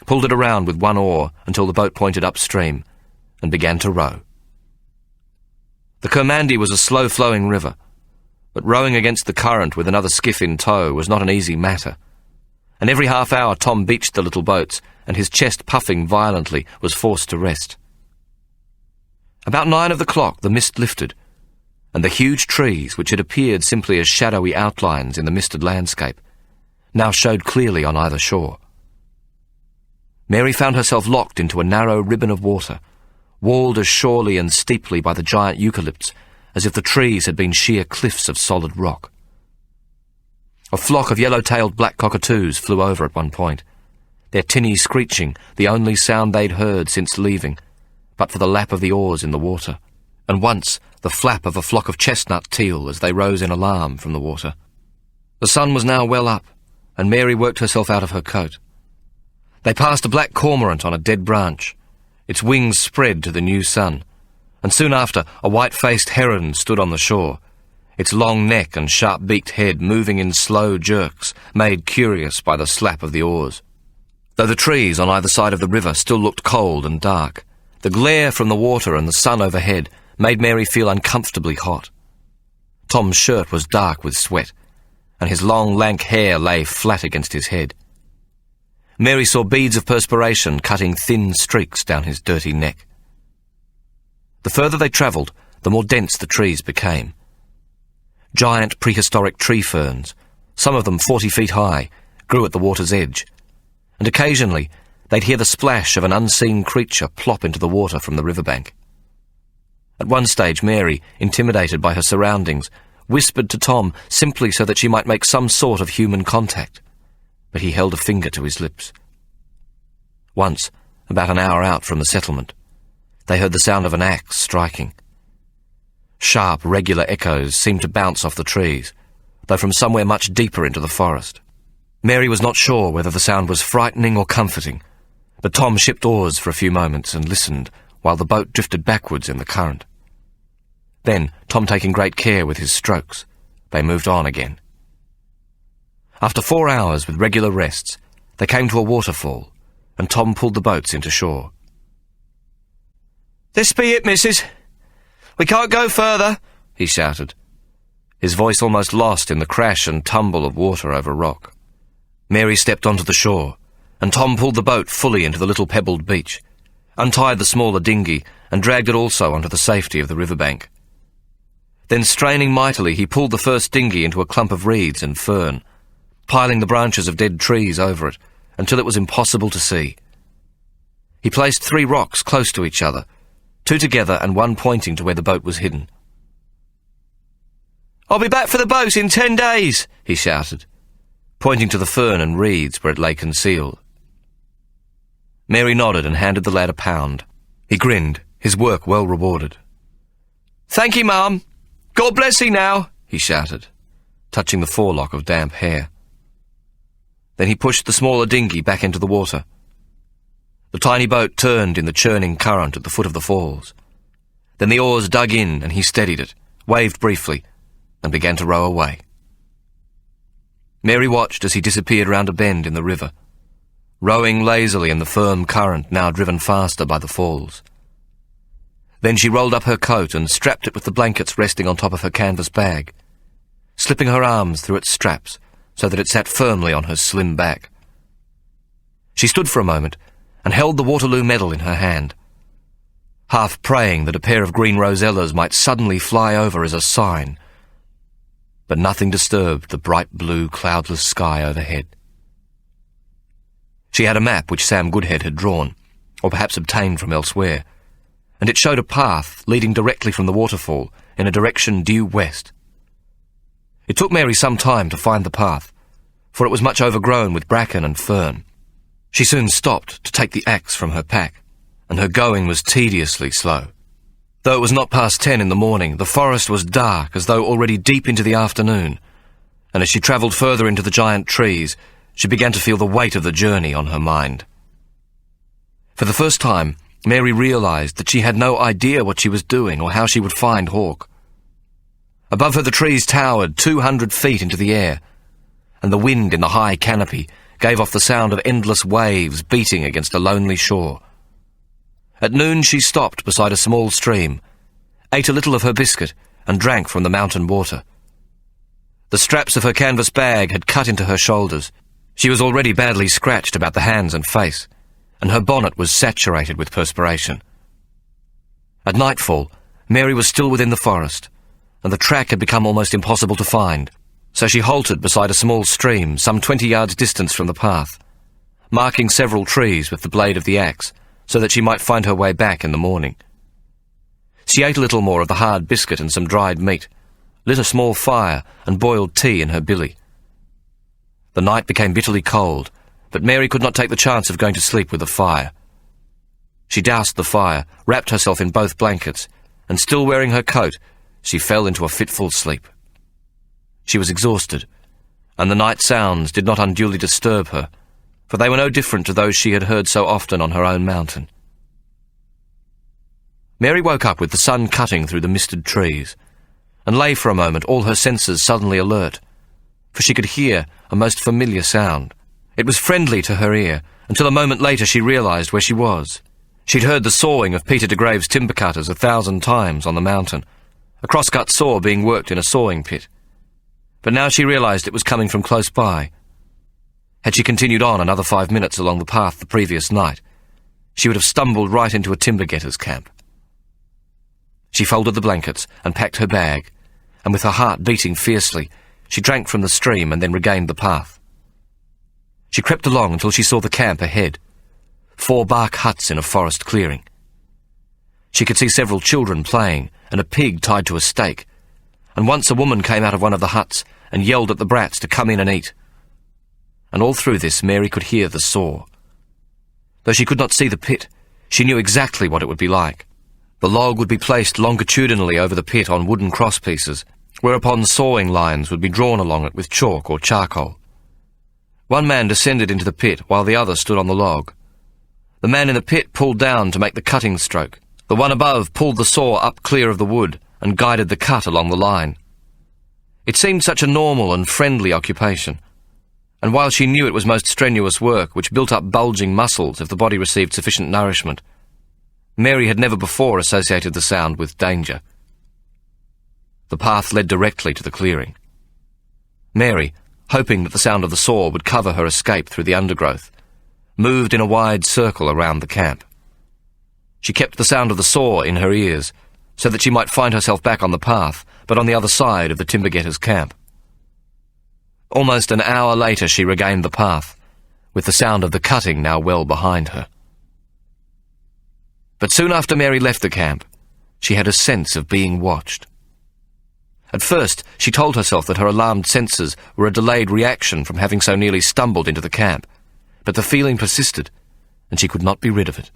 pulled it around with one oar until the boat pointed upstream, and began to row. The Kurmandi was a slow-flowing river, but rowing against the current with another skiff in tow was not an easy matter, and every half hour Tom beached the little boats, and his chest puffing violently was forced to rest. About 9 of the clock the mist lifted, and the huge trees, which had appeared simply as shadowy outlines in the misted landscape, now showed clearly on either shore. Mary found herself locked into a narrow ribbon of water, walled as surely and steeply by the giant eucalypts as if the trees had been sheer cliffs of solid rock. A flock of yellow-tailed black cockatoos flew over at one point, their tinny screeching the only sound they'd heard since leaving, but for the lap of the oars in the water, and once the flap of a flock of chestnut teal as they rose in alarm from the water. The sun was now well up, and Mary worked herself out of her coat. They passed a black cormorant on a dead branch, its wings spread to the new sun, and soon after a white-faced heron stood on the shore, its long neck and sharp-beaked head moving in slow jerks, made curious by the slap of the oars. Though the trees on either side of the river still looked cold and dark, the glare from the water and the sun overhead made Mary feel uncomfortably hot. Tom's shirt was dark with sweat, and his long, lank hair lay flat against his head. Mary saw beads of perspiration cutting thin streaks down his dirty neck. The further they travelled, the more dense the trees became. Giant prehistoric tree ferns, some of them 40 feet high, grew at the water's edge, and occasionally they'd hear the splash of an unseen creature plop into the water from the riverbank. At one stage, Mary, intimidated by her surroundings, whispered to Tom simply so that she might make some sort of human contact, but he held a finger to his lips. Once, about an hour out from the settlement, they heard the sound of an axe striking. Sharp, regular echoes seemed to bounce off the trees, though from somewhere much deeper into the forest. Mary was not sure whether the sound was frightening or comforting, but Tom shipped oars for a few moments and listened while the boat drifted backwards in the current. Then, Tom taking great care with his strokes, they moved on again. After 4 hours with regular rests, they came to a waterfall, and Tom pulled the boats into shore. "This be it, missus. We can't go further," he shouted, his voice almost lost in the crash and tumble of water over rock. Mary stepped onto the shore, and Tom pulled the boat fully into the little pebbled beach, untied the smaller dinghy, and dragged it also onto the safety of the riverbank. Then, straining mightily, he pulled the first dinghy into a clump of reeds and fern, piling the branches of dead trees over it until it was impossible to see. He placed 3 rocks close to each other, 2 together and 1 pointing to where the boat was hidden. "I'll be back for the boat in 10 days, he shouted, pointing to the fern and reeds where it lay concealed. Mary nodded and handed the lad a £1. He grinned, his work well rewarded. "Thank ye, ma'am. God bless ye now," he shouted, touching the forelock of damp hair. Then he pushed the smaller dinghy back into the water. The tiny boat turned in the churning current at the foot of the falls. Then the oars dug in and he steadied it, waved briefly, and began to row away. Mary watched as he disappeared round a bend in the river, rowing lazily in the firm current now driven faster by the falls. Then she rolled up her coat and strapped it with the blankets resting on top of her canvas bag, slipping her arms through its straps so that it sat firmly on her slim back. She stood for a moment and held the Waterloo Medal in her hand, half praying that a pair of green rosellas might suddenly fly over as a sign. But nothing disturbed the bright blue, cloudless sky overhead. She had a map which Sam Goodhead had drawn, or perhaps obtained from elsewhere, and it showed a path leading directly from the waterfall in a direction due west. It took Mary some time to find the path, for it was much overgrown with bracken and fern. She soon stopped to take the axe from her pack, and her going was tediously slow. Though it was not past 10 in the morning, the forest was dark as though already deep into the afternoon, and as she travelled further into the giant trees, she began to feel the weight of the journey on her mind. For the first time, Mary realised that she had no idea what she was doing or how she would find Hawk. Above her the trees towered 200 feet into the air, and the wind in the high canopy gave off the sound of endless waves beating against a lonely shore. At noon she stopped beside a small stream, ate a little of her biscuit, and drank from the mountain water. The straps of her canvas bag had cut into her shoulders. She was already badly scratched about the hands and face, and her bonnet was saturated with perspiration. At nightfall, Mary was still within the forest, and the track had become almost impossible to find, so she halted beside a small stream some 20 yards distance from the path, marking several trees with the blade of the axe, so that she might find her way back in the morning. She ate a little more of the hard biscuit and some dried meat, lit a small fire, and boiled tea in her billy. The night became bitterly cold, but Mary could not take the chance of going to sleep with the fire. She doused the fire, wrapped herself in both blankets, and still wearing her coat, she fell into a fitful sleep. She was exhausted, and the night sounds did not unduly disturb her, for they were no different to those she had heard so often on her own mountain. Mary woke up with the sun cutting through the misted trees, and lay for a moment, all her senses suddenly alert, for she could hear a most familiar sound. It was friendly to her ear, until a moment later she realised where she was. She'd heard the sawing of Peter de Grave's timber cutters 1,000 times on the mountain, a crosscut saw being worked in a sawing pit. But now she realised it was coming from close by. Had she continued on another 5 minutes along the path the previous night, she would have stumbled right into a timber-getter's camp. She folded the blankets and packed her bag, and with her heart beating fiercely, she drank from the stream and then regained the path. She crept along until she saw the camp ahead, 4 bark huts in a forest clearing. She could see several children playing and a pig tied to a stake, and once a woman came out of one of the huts and yelled at the brats to come in and eat. And all through this Mary could hear the saw. Though she could not see the pit, she knew exactly what it would be like. The log would be placed longitudinally over the pit on wooden cross pieces, whereupon sawing lines would be drawn along it with chalk or charcoal. One man descended into the pit while the other stood on the log. The man in the pit pulled down to make the cutting stroke. The one above pulled the saw up clear of the wood and guided the cut along the line. It seemed such a normal and friendly occupation, and while she knew it was most strenuous work which built up bulging muscles if the body received sufficient nourishment, Mary had never before associated the sound with danger. The path led directly to the clearing. Mary, hoping that the sound of the saw would cover her escape through the undergrowth, moved in a wide circle around the camp. She kept the sound of the saw in her ears, so that she might find herself back on the path, but on the other side of the timber-getter's camp. Almost an hour later she regained the path, with the sound of the cutting now well behind her. But soon after Mary left the camp, she had a sense of being watched. At first, she told herself that her alarmed senses were a delayed reaction from having so nearly stumbled into the camp, but the feeling persisted, and she could not be rid of it.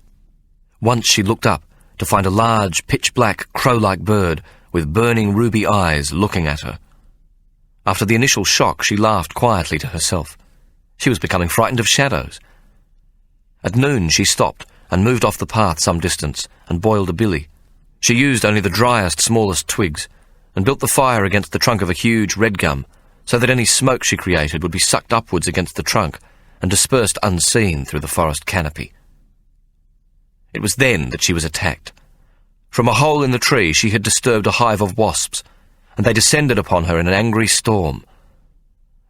Once she looked up to find a large, pitch-black, crow-like bird with burning ruby eyes looking at her. After the initial shock, she laughed quietly to herself. She was becoming frightened of shadows. At noon, she stopped and moved off the path some distance and boiled a billy. She used only the driest, smallest twigs and built the fire against the trunk of a huge red gum so that any smoke she created would be sucked upwards against the trunk and dispersed unseen through the forest canopy. It was then that she was attacked. From a hole in the tree she had disturbed a hive of wasps, and they descended upon her in an angry storm.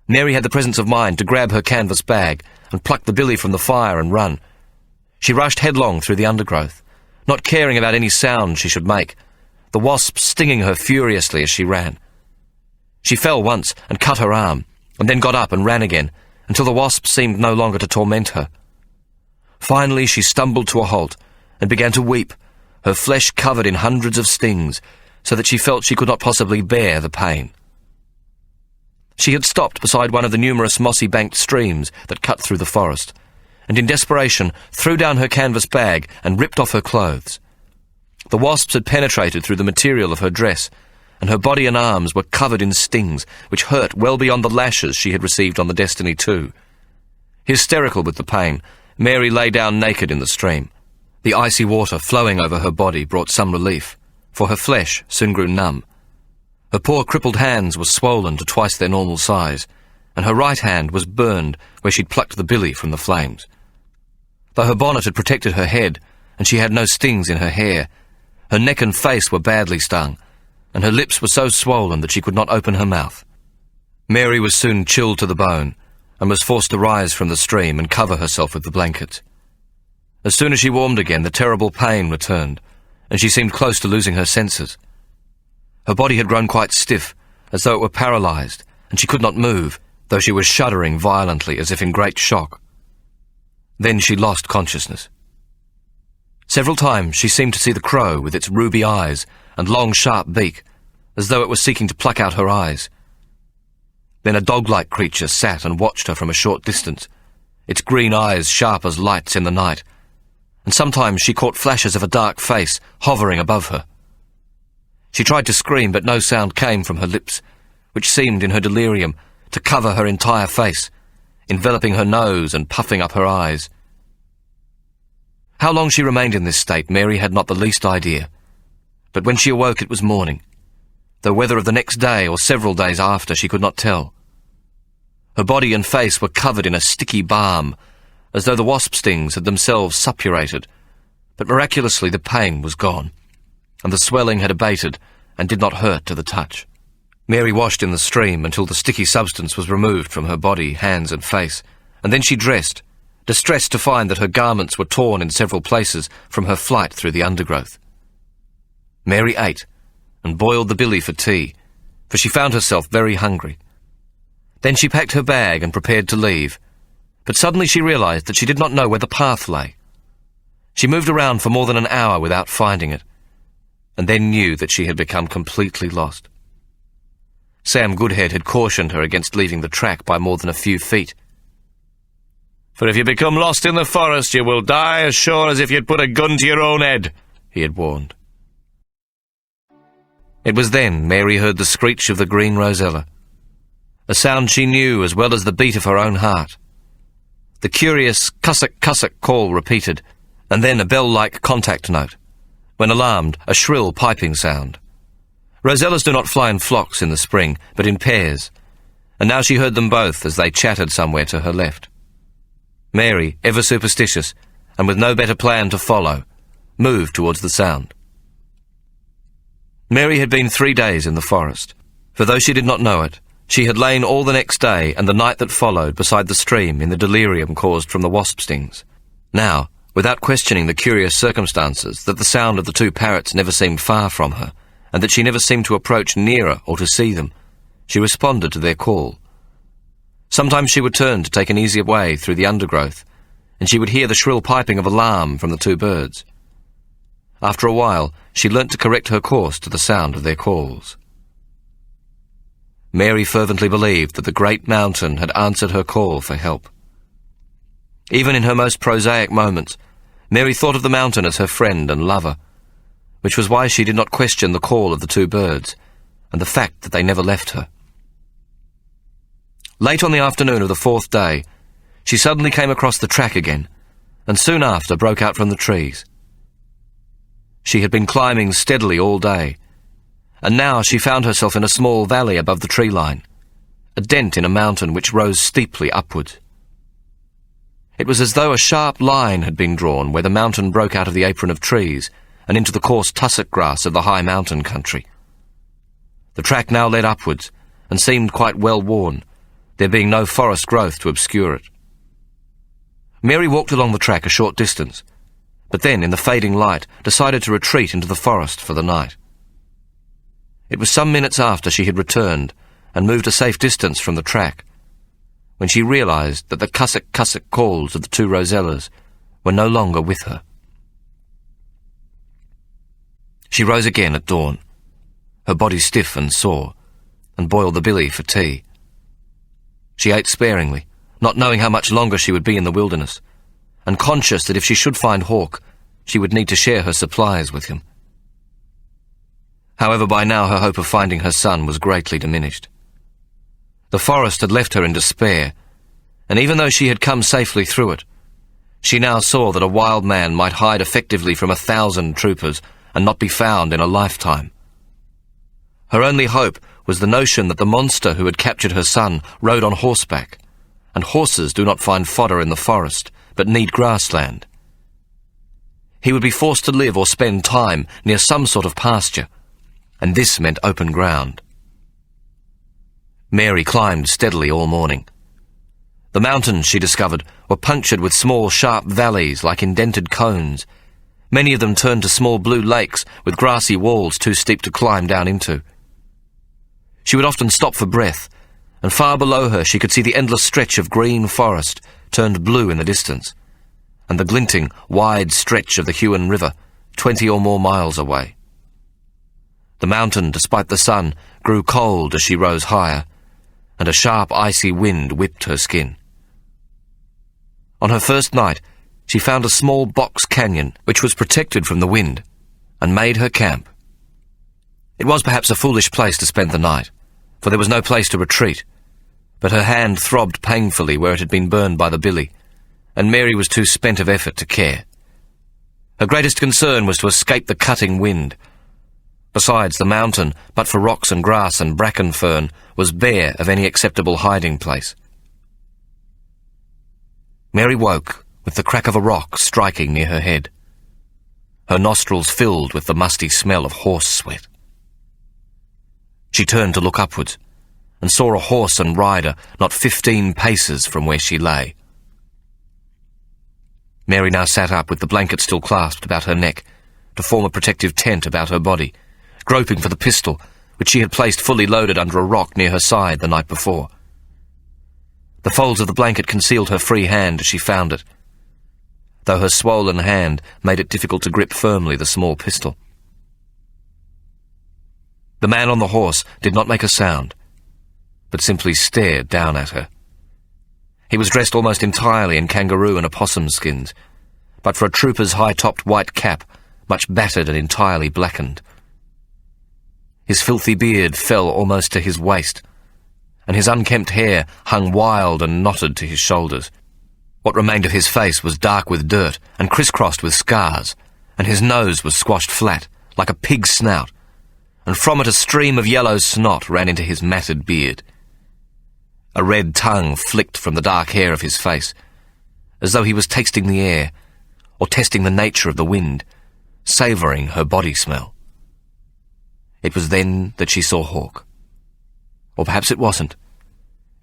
Mary had the presence of mind to grab her canvas bag and pluck the billy from the fire and run. She rushed headlong through the undergrowth, not caring about any sound she should make, the wasps stinging her furiously as she ran. She fell once and cut her arm, and then got up and ran again, until the wasps seemed no longer to torment her. Finally she stumbled to a halt, and began to weep, her flesh covered in hundreds of stings, so that she felt she could not possibly bear the pain. She had stopped beside one of the numerous mossy-banked streams that cut through the forest, and in desperation threw down her canvas bag and ripped off her clothes. The wasps had penetrated through the material of her dress, and her body and arms were covered in stings, which hurt well beyond the lashes she had received on the Destiny 2. Hysterical with the pain, Mary lay down naked in the stream. The icy water flowing over her body brought some relief, for her flesh soon grew numb. Her poor crippled hands were swollen to twice their normal size, and her right hand was burned where she'd plucked the billy from the flames. Though her bonnet had protected her head, and she had no stings in her hair, her neck and face were badly stung, and her lips were so swollen that she could not open her mouth. Mary was soon chilled to the bone, and was forced to rise from the stream and cover herself with the blankets. As soon as she warmed again, the terrible pain returned, and she seemed close to losing her senses. Her body had grown quite stiff, as though it were paralysed, and she could not move, though she was shuddering violently as if in great shock. Then she lost consciousness. Several times she seemed to see the crow with its ruby eyes and long sharp beak, as though it was seeking to pluck out her eyes. Then a dog-like creature sat and watched her from a short distance, its green eyes sharp as lights in the night, and sometimes she caught flashes of a dark face hovering above her. She tried to scream, but no sound came from her lips, which seemed, in her delirium, to cover her entire face, enveloping her nose and puffing up her eyes. How long she remained in this state, Mary had not the least idea, but when she awoke it was morning, though whether of the next day or several days after she could not tell. Her body and face were covered in a sticky balm, as though the wasp stings had themselves suppurated, but miraculously the pain was gone, and the swelling had abated and did not hurt to the touch. Mary washed in the stream until the sticky substance was removed from her body, hands and face, and then she dressed, distressed to find that her garments were torn in several places from her flight through the undergrowth. Mary ate, and boiled the billy for tea, for she found herself very hungry. Then she packed her bag and prepared to leave, but suddenly she realised that she did not know where the path lay. She moved around for more than an hour without finding it, and then knew that she had become completely lost. Sam Goodhead had cautioned her against leaving the track by more than a few feet. "For if you become lost in the forest, you will die as sure as if you'd put a gun to your own head," he had warned. It was then Mary heard the screech of the green rosella, a sound she knew as well as the beat of her own heart. The curious cussock call repeated, and then a bell-like contact note. When alarmed, a shrill piping sound. Rosellas do not fly in flocks in the spring, but in pairs, and now she heard them both as they chattered somewhere to her left. Mary, ever superstitious, and with no better plan to follow, moved towards the sound. Mary had been 3 days in the forest, for though she did not know it, she had lain all the next day and the night that followed beside the stream in the delirium caused from the wasp stings. Now, without questioning the curious circumstances that the sound of the two parrots never seemed far from her, and that she never seemed to approach nearer or to see them, she responded to their call. Sometimes she would turn to take an easier way through the undergrowth, and she would hear the shrill piping of alarm from the two birds. After a while, she learnt to correct her course to the sound of their calls. Mary fervently believed that the great mountain had answered her call for help. Even in her most prosaic moments, Mary thought of the mountain as her friend and lover, which was why she did not question the call of the two birds, and the fact that they never left her. Late on the afternoon of the 4th day, she suddenly came across the track again, and soon after broke out from the trees. She had been climbing steadily all day, and now she found herself in a small valley above the tree line, a dent in a mountain which rose steeply upwards. It was as though a sharp line had been drawn where the mountain broke out of the apron of trees and into the coarse tussock grass of the high mountain country. The track now led upwards, and seemed quite well worn, there being no forest growth to obscure it. Mary walked along the track a short distance, but then, in the fading light, decided to retreat into the forest for the night. It was some minutes after she had returned and moved a safe distance from the track when she realised that the cussack calls of the two Rosellas were no longer with her. She rose again at dawn, her body stiff and sore, and boiled the billy for tea. She ate sparingly, not knowing how much longer she would be in the wilderness, and conscious that if she should find Hawk, she would need to share her supplies with him. However, by now her hope of finding her son was greatly diminished. The forest had left her in despair, and even though she had come safely through it, she now saw that a wild man might hide effectively from 1,000 troopers and not be found in a lifetime. Her only hope was the notion that the monster who had captured her son rode on horseback, and horses do not find fodder in the forest, but need grassland. He would be forced to live or spend time near some sort of pasture, and this meant open ground. Mary climbed steadily all morning. The mountains, she discovered, were punctured with small, sharp valleys like indented cones. Many of them turned to small blue lakes with grassy walls too steep to climb down into. She would often stop for breath, and far below her she could see the endless stretch of green forest turned blue in the distance, and the glinting, wide stretch of the Huon River 20 or more miles away. The mountain, despite the sun, grew cold as she rose higher, and a sharp, icy wind whipped her skin. On her first night, she found a small box canyon which was protected from the wind, and made her camp. It was perhaps a foolish place to spend the night, for there was no place to retreat, but her hand throbbed painfully where it had been burned by the billy, and Mary was too spent of effort to care. Her greatest concern was to escape the cutting wind. Besides, the mountain, but for rocks and grass and bracken fern, was bare of any acceptable hiding place. Mary woke with the crack of a rock striking near her head. Her nostrils filled with the musty smell of horse sweat. She turned to look upwards, and saw a horse and rider not 15 paces from where she lay. Mary now sat up with the blanket still clasped about her neck, to form a protective tent about her body, groping for the pistol, which she had placed fully loaded under a rock near her side the night before. The folds of the blanket concealed her free hand as she found it, though her swollen hand made it difficult to grip firmly the small pistol. The man on the horse did not make a sound, but simply stared down at her. He was dressed almost entirely in kangaroo and opossum skins, but for a trooper's high-topped white cap, much battered and entirely blackened. His filthy beard fell almost to his waist, and his unkempt hair hung wild and knotted to his shoulders. What remained of his face was dark with dirt and crisscrossed with scars, and his nose was squashed flat, like a pig's snout, and from it a stream of yellow snot ran into his matted beard. A red tongue flicked from the dark hair of his face, as though he was tasting the air, or testing the nature of the wind, savouring her body smell. It was then that she saw Hawk. Or perhaps it wasn't,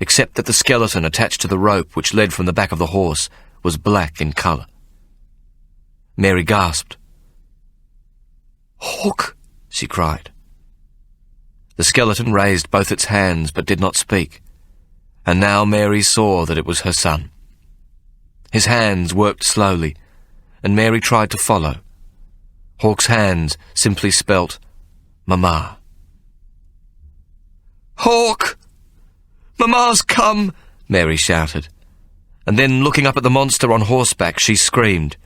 except that the skeleton attached to the rope which led from the back of the horse was black in colour. Mary gasped. "Hawk!" she cried. The skeleton raised both its hands but did not speak, and now Mary saw that it was her son. His hands worked slowly, and Mary tried to follow. Hawk's hands simply spelt Mama. "Hawk! Mama's come!" Mary shouted, and then looking up at the monster on horseback, she screamed,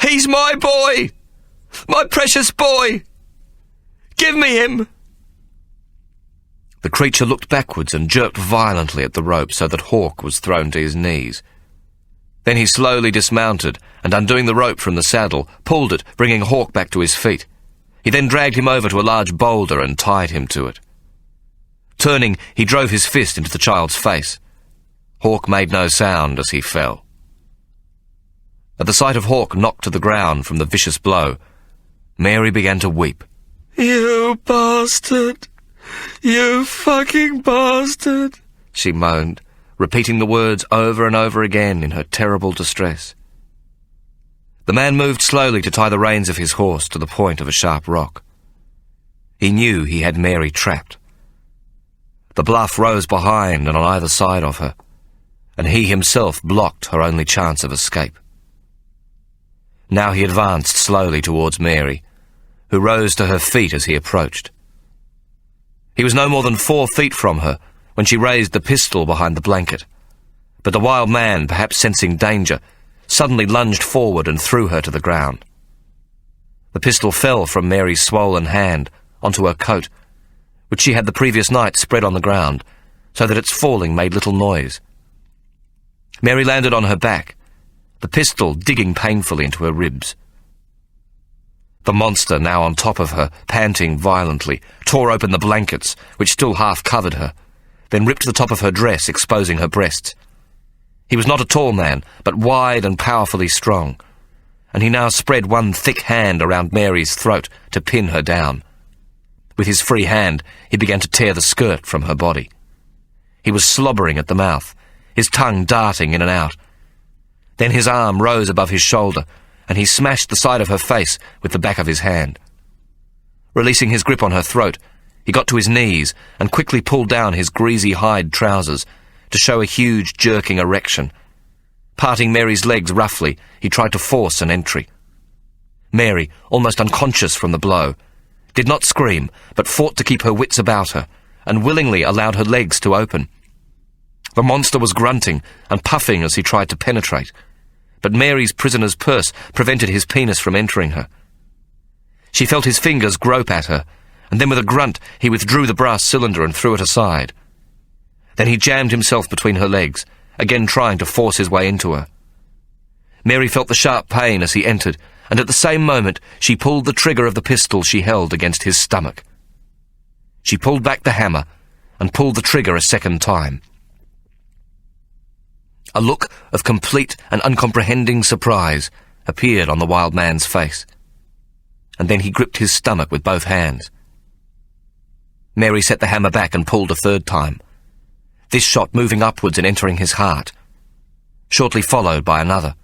"He's my boy! My precious boy! Give me him!" The creature looked backwards and jerked violently at the rope so that Hawk was thrown to his knees. Then he slowly dismounted and, undoing the rope from the saddle, pulled it, bringing Hawk back to his feet. He then dragged him over to a large boulder and tied him to it. Turning, he drove his fist into the child's face. Hawk made no sound as he fell. At the sight of Hawk knocked to the ground from the vicious blow, Mary began to weep. "You bastard! You fucking bastard!" she moaned, repeating the words over and over again in her terrible distress. The man moved slowly to tie the reins of his horse to the point of a sharp rock. He knew he had Mary trapped. The bluff rose behind and on either side of her, and he himself blocked her only chance of escape. Now he advanced slowly towards Mary, who rose to her feet as he approached. He was no more than 4 feet from her when she raised the pistol behind the blanket, but the wild man, perhaps sensing danger, suddenly lunged forward and threw her to the ground. The pistol fell from Mary's swollen hand onto her coat, which she had the previous night spread on the ground, so that its falling made little noise. Mary landed on her back, the pistol digging painfully into her ribs. The monster, now on top of her, panting violently, tore open the blankets, which still half covered her, then ripped the top of her dress, exposing her breasts. He was not a tall man, but wide and powerfully strong, and he now spread one thick hand around Mary's throat to pin her down. With his free hand, he began to tear the skirt from her body. He was slobbering at the mouth, his tongue darting in and out. Then his arm rose above his shoulder, and he smashed the side of her face with the back of his hand. Releasing his grip on her throat, he got to his knees and quickly pulled down his greasy hide trousers to show a huge jerking erection. Parting Mary's legs roughly, he tried to force an entry. Mary, almost unconscious from the blow, did not scream, but fought to keep her wits about her, and willingly allowed her legs to open. The monster was grunting and puffing as he tried to penetrate, but Mary's prisoner's purse prevented his penis from entering her. She felt his fingers grope at her, and then with a grunt he withdrew the brass cylinder and threw it aside. Then he jammed himself between her legs, again trying to force his way into her. Mary felt the sharp pain as he entered, and at the same moment she pulled the trigger of the pistol she held against his stomach. She pulled back the hammer and pulled the trigger a second time. A look of complete and uncomprehending surprise appeared on the wild man's face, and then he gripped his stomach with both hands. Mary set the hammer back and pulled a third time, this shot moving upwards and entering his heart, shortly followed by another.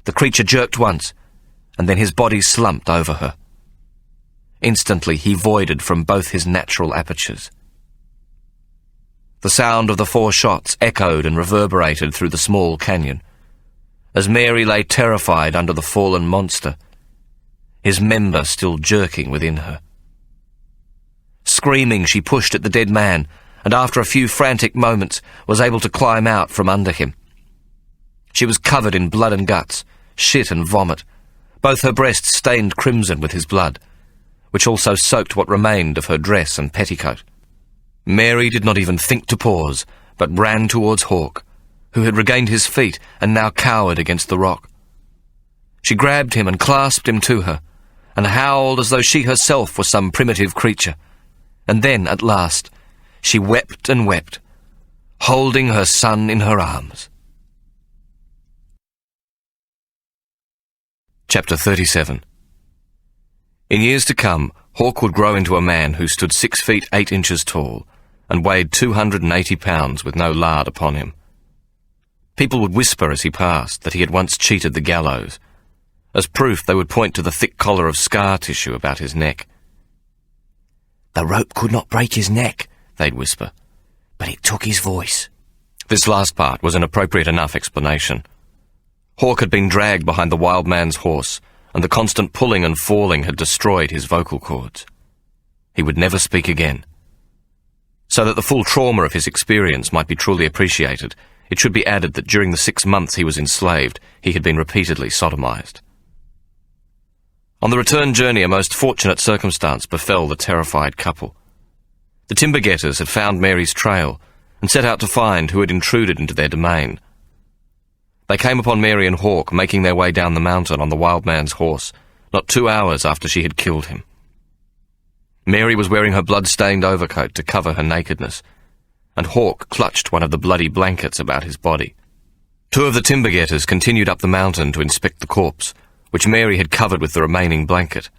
The creature jerked once, and then his body slumped over her. Instantly he voided from both his natural apertures. The sound of the 4 shots echoed and reverberated through the small canyon, as Mary lay terrified under the fallen monster, his member still jerking within her. Screaming, she pushed at the dead man, and after a few frantic moments was able to climb out from under him. She was covered in blood and guts, shit and vomit, both her breasts stained crimson with his blood, which also soaked what remained of her dress and petticoat. Mary did not even think to pause, but ran towards Hawk, who had regained his feet and now cowered against the rock. She grabbed him and clasped him to her, and howled as though she herself was some primitive creature. And then, at last, she wept and wept, holding her son in her arms. Chapter 37. In years to come, Hawk would grow into a man who stood 6 feet 8 inches tall and weighed 280 pounds with no lard upon him. People would whisper as he passed that he had once cheated the gallows. As proof, they would point to the thick collar of scar tissue about his neck. "The rope could not break his neck," they'd whisper, "but it took his voice." This last part was an appropriate enough explanation. Hawk had been dragged behind the wild man's horse, and the constant pulling and falling had destroyed his vocal cords. He would never speak again. So that the full trauma of his experience might be truly appreciated, it should be added that during the 6 months he was enslaved, he had been repeatedly sodomized. On the return journey, a most fortunate circumstance befell the terrified couple. The timber getters had found Mary's trail and set out to find who had intruded into their domain. They came upon Mary and Hawk making their way down the mountain on the wild man's horse, not 2 hours after she had killed him. Mary was wearing her blood-stained overcoat to cover her nakedness, and Hawk clutched one of the bloody blankets about his body. 2 of the timber getters continued up the mountain to inspect the corpse, which Mary had covered with the remaining blanket,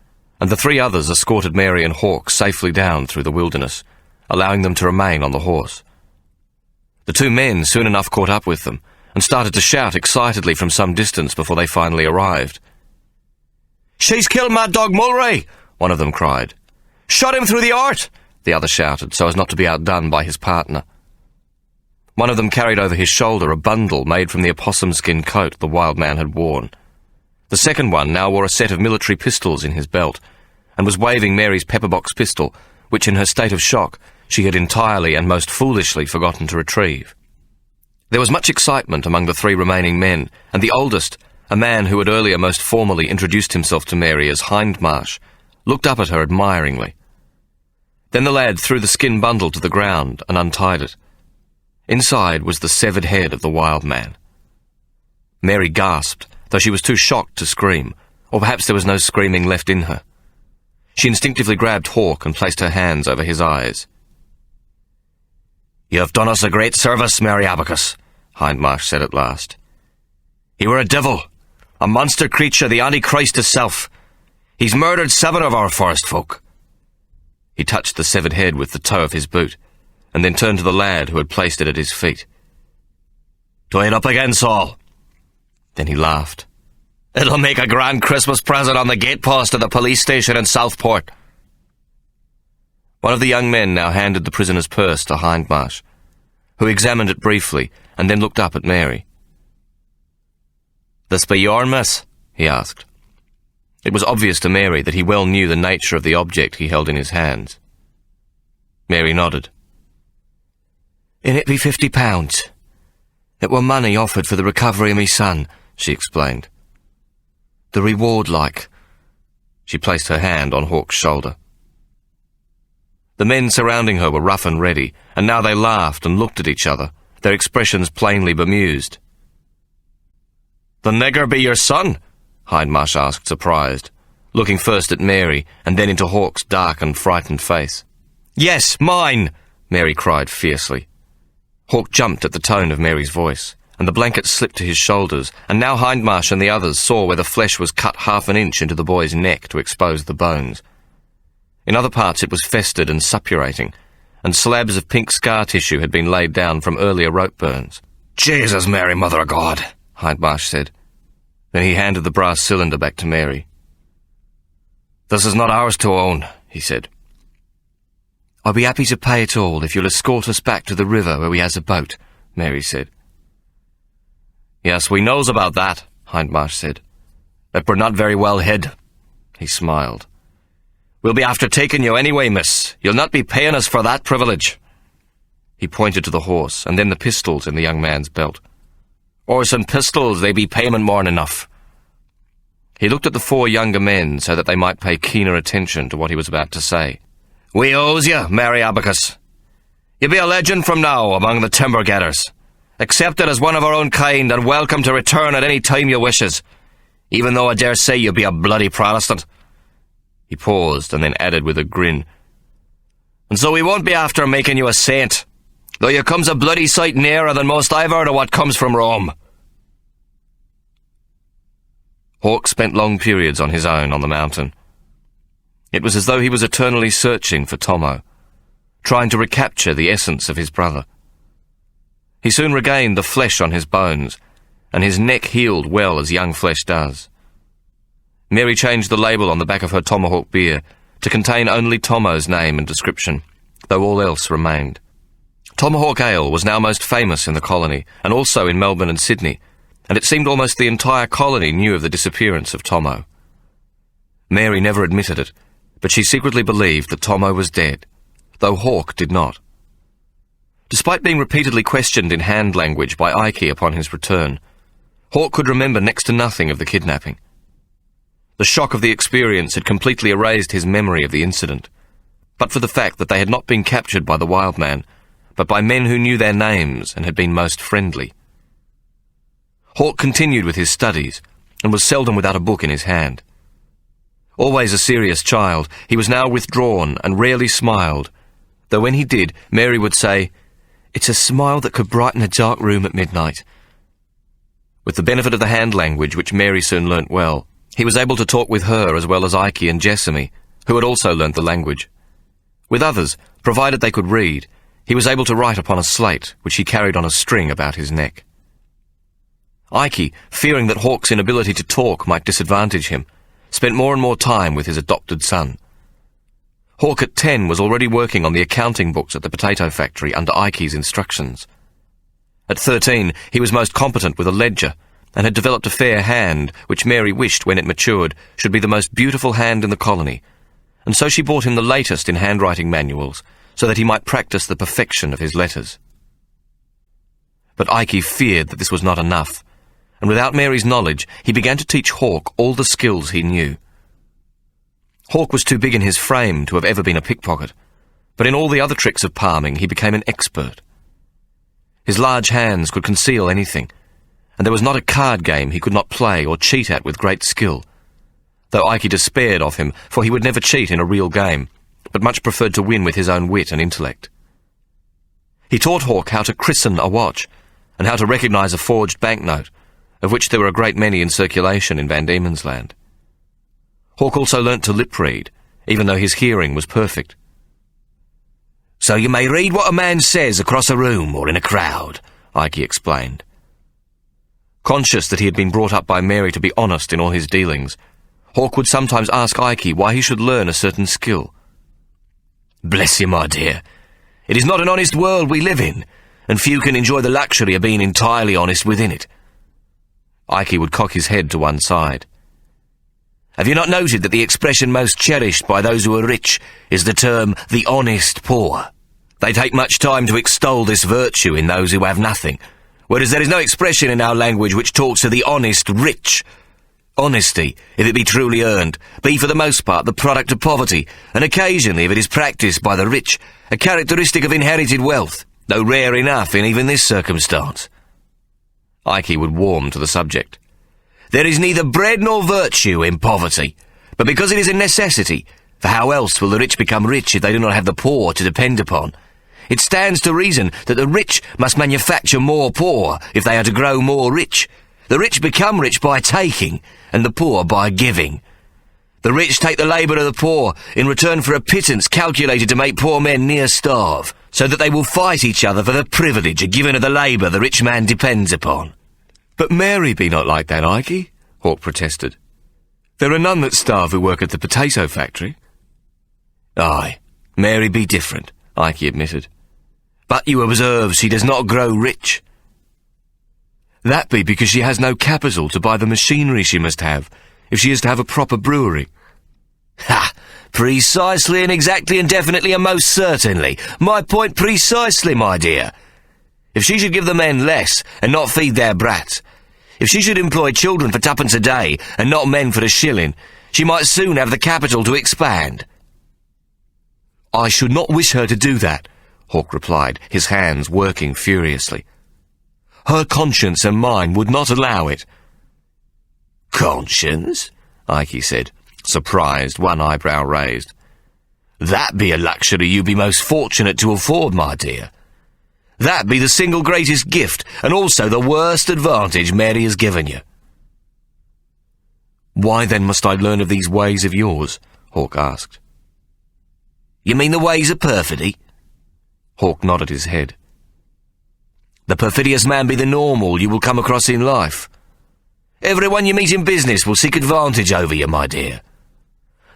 and the 3 others escorted Mary and Hawk safely down through the wilderness, allowing them to remain on the horse. The two men soon enough caught up with them and started to shout excitedly from some distance before they finally arrived. "She's killed Mad Dog Mulray!" one of them cried. "Shot him through the heart!" the other shouted, so as not to be outdone by his partner. One of them carried over his shoulder a bundle made from the opossum skin coat the wild man had worn. The second one now wore a set of military pistols in his belt, and was waving Mary's pepperbox pistol, which in her state of shock she had entirely and most foolishly forgotten to retrieve. There was much excitement among the three remaining men, and the oldest, a man who had earlier most formally introduced himself to Mary as Hindmarsh, looked up at her admiringly. Then the lad threw the skin bundle to the ground and untied it. Inside was the severed head of the wild man. Mary gasped, though she was too shocked to scream, or perhaps there was no screaming left in her. She instinctively grabbed Hawk and placed her hands over his eyes. "You have done us a great service, Mary Abacus," Hindmarsh said at last. "He were a devil, a monster creature, the Antichrist himself. He's murdered 7 of our forest folk." He touched the severed head with the toe of his boot, and then turned to the lad who had placed it at his feet. "Tie it up again, Saul." Then he laughed. "It'll make a grand Christmas present on the gatepost of the police station in Southport." One of the young men now handed the prisoner's purse to Hindmarsh, who examined it briefly and then looked up at Mary. "This be yourn, miss?" he asked. It was obvious to Mary that he well knew the nature of the object he held in his hands. Mary nodded. "In it be £50. It were money offered for the recovery of me son," she explained. "The reward, like." She placed her hand on Hawk's shoulder. The men surrounding her were rough and ready, and now they laughed and looked at each other, their expressions plainly bemused. "The nigger be your son?" Hindmarsh asked, surprised, looking first at Mary and then into Hawk's dark and frightened face. "Yes, mine!" Mary cried fiercely. Hawk jumped at the tone of Mary's voice, and the blanket slipped to his shoulders, and now Hindmarsh and the others saw where the flesh was cut half an inch into the boy's neck to expose the bones. In other parts it was festered and suppurating, and slabs of pink scar tissue had been laid down from earlier rope burns. "Jesus, Mary, Mother of God," Hindmarsh said. Then he handed the brass cylinder back to Mary. "This is not ours to own," he said. "I'll be happy to pay it all if you'll escort us back to the river where we has a boat," Mary said. "Yes, we knows about that," Hindmarsh said. "But we're not very well hid." He smiled. "We'll be after taking you anyway, miss. You'll not be paying us for that privilege." He pointed to the horse, and then the pistols in the young man's belt. "Horse and pistols, they be payment more'n enough." He looked at the 4 younger men so that they might pay keener attention to what he was about to say. "We owes you, Mary Abacus. You be a legend from now among the timber getters, accepted as one of our own kind and welcome to return at any time you wishes, even though I dare say you be a bloody Protestant." He paused and then added with a grin, "And so we won't be after making you a saint, though you comes a bloody sight nearer than most I've heard of what comes from Rome." Hawk spent long periods on his own on the mountain. It was as though he was eternally searching for Tomo, trying to recapture the essence of his brother. He soon regained the flesh on his bones, and his neck healed well as young flesh does. Mary changed the label on the back of her Tomahawk beer to contain only Tomo's name and description, though all else remained. Tomahawk Ale was now most famous in the colony, and also in Melbourne and Sydney, and it seemed almost the entire colony knew of the disappearance of Tomo. Mary never admitted it, but she secretly believed that Tomo was dead, though Hawk did not. Despite being repeatedly questioned in hand language by Ike upon his return, Hawk could remember next to nothing of the kidnapping. The shock of the experience had completely erased his memory of the incident, but for the fact that they had not been captured by the wild man, but by men who knew their names and had been most friendly. Hawk continued with his studies, and was seldom without a book in his hand. Always a serious child, he was now withdrawn and rarely smiled, though when he did, Mary would say, "It's a smile that could brighten a dark room at midnight." With the benefit of the hand language, which Mary soon learnt well, he was able to talk with her as well as Ike and Jessamy, who had also learnt the language. With others, provided they could read, He was able to write upon a slate, which he carried on a string about his neck. Ike, fearing that Hawk's inability to talk might disadvantage him, spent more and more time with his adopted son. Hawk at 10 was already working on the accounting books at the potato factory under Ike's instructions. At 13, he was most competent with a ledger, and had developed a fair hand, which Mary wished, when it matured, should be the most beautiful hand in the colony, and so she bought him the latest in handwriting manuals, so that he might practice the perfection of his letters. But Ike feared that this was not enough, and without Mary's knowledge, he began to teach Hawk all the skills he knew. Hawk was too big in his frame to have ever been a pickpocket, but in all the other tricks of palming he became an expert. His large hands could conceal anything, and there was not a card game he could not play or cheat at with great skill, though Ike despaired of him, for he would never cheat in a real game, but much preferred to win with his own wit and intellect. He taught Hawk how to christen a watch, and how to recognize a forged banknote, of which there were a great many in circulation in Van Diemen's Land. Hawk also learnt to lip-read, even though his hearing was perfect. "So you may read what a man says across a room or in a crowd," Ike explained. Conscious that he had been brought up by Mary to be honest in all his dealings, Hawk would sometimes ask Ike why he should learn a certain skill. "Bless you, my dear. It is not an honest world we live in, and few can enjoy the luxury of being entirely honest within it." Ike would cock his head to one side. "Have you not noted that the expression most cherished by those who are rich is the term the honest poor? They take much time to extol this virtue in those who have nothing, whereas there is no expression in our language which talks of the honest rich. Honesty, if it be truly earned, be for the most part the product of poverty, and occasionally, if it is practised by the rich, a characteristic of inherited wealth, though rare enough in even this circumstance." Ike would warm to the subject. "There is neither bread nor virtue in poverty, but because it is a necessity, for how else will the rich become rich if they do not have the poor to depend upon? It stands to reason that the rich must manufacture more poor if they are to grow more rich. The rich become rich by taking, and the poor by giving. The rich take the labour of the poor in return for a pittance calculated to make poor men near starve, so that they will fight each other for the privilege of giving of the labour the rich man depends upon." "But Mary be not like that, Ike," Hawk protested. "There are none that starve who work at the potato factory." "Aye, Mary be different," Ike admitted. "But you observe she does not grow rich." "That be because she has no capital to buy the machinery she must have, if she is to have a proper brewery." "Ha! Precisely and exactly and definitely and most certainly. My point precisely, my dear. If she should give the men less, and not feed their brats, if she should employ children for twopence a day, and not men for a shilling, she might soon have the capital to expand." "I should not wish her to do that," Hawk replied, his hands working furiously. "Her conscience and mine would not allow it." "Conscience?" Ike said, surprised, one eyebrow raised. "That be a luxury you be most fortunate to afford, my dear. That be the single greatest gift, and also the worst advantage Mary has given you." "Why then must I learn of these ways of yours?" Hawk asked. "You mean the ways of perfidy?" Hawk nodded his head. "The perfidious man be the normal you will come across in life. Everyone you meet in business will seek advantage over you, my dear.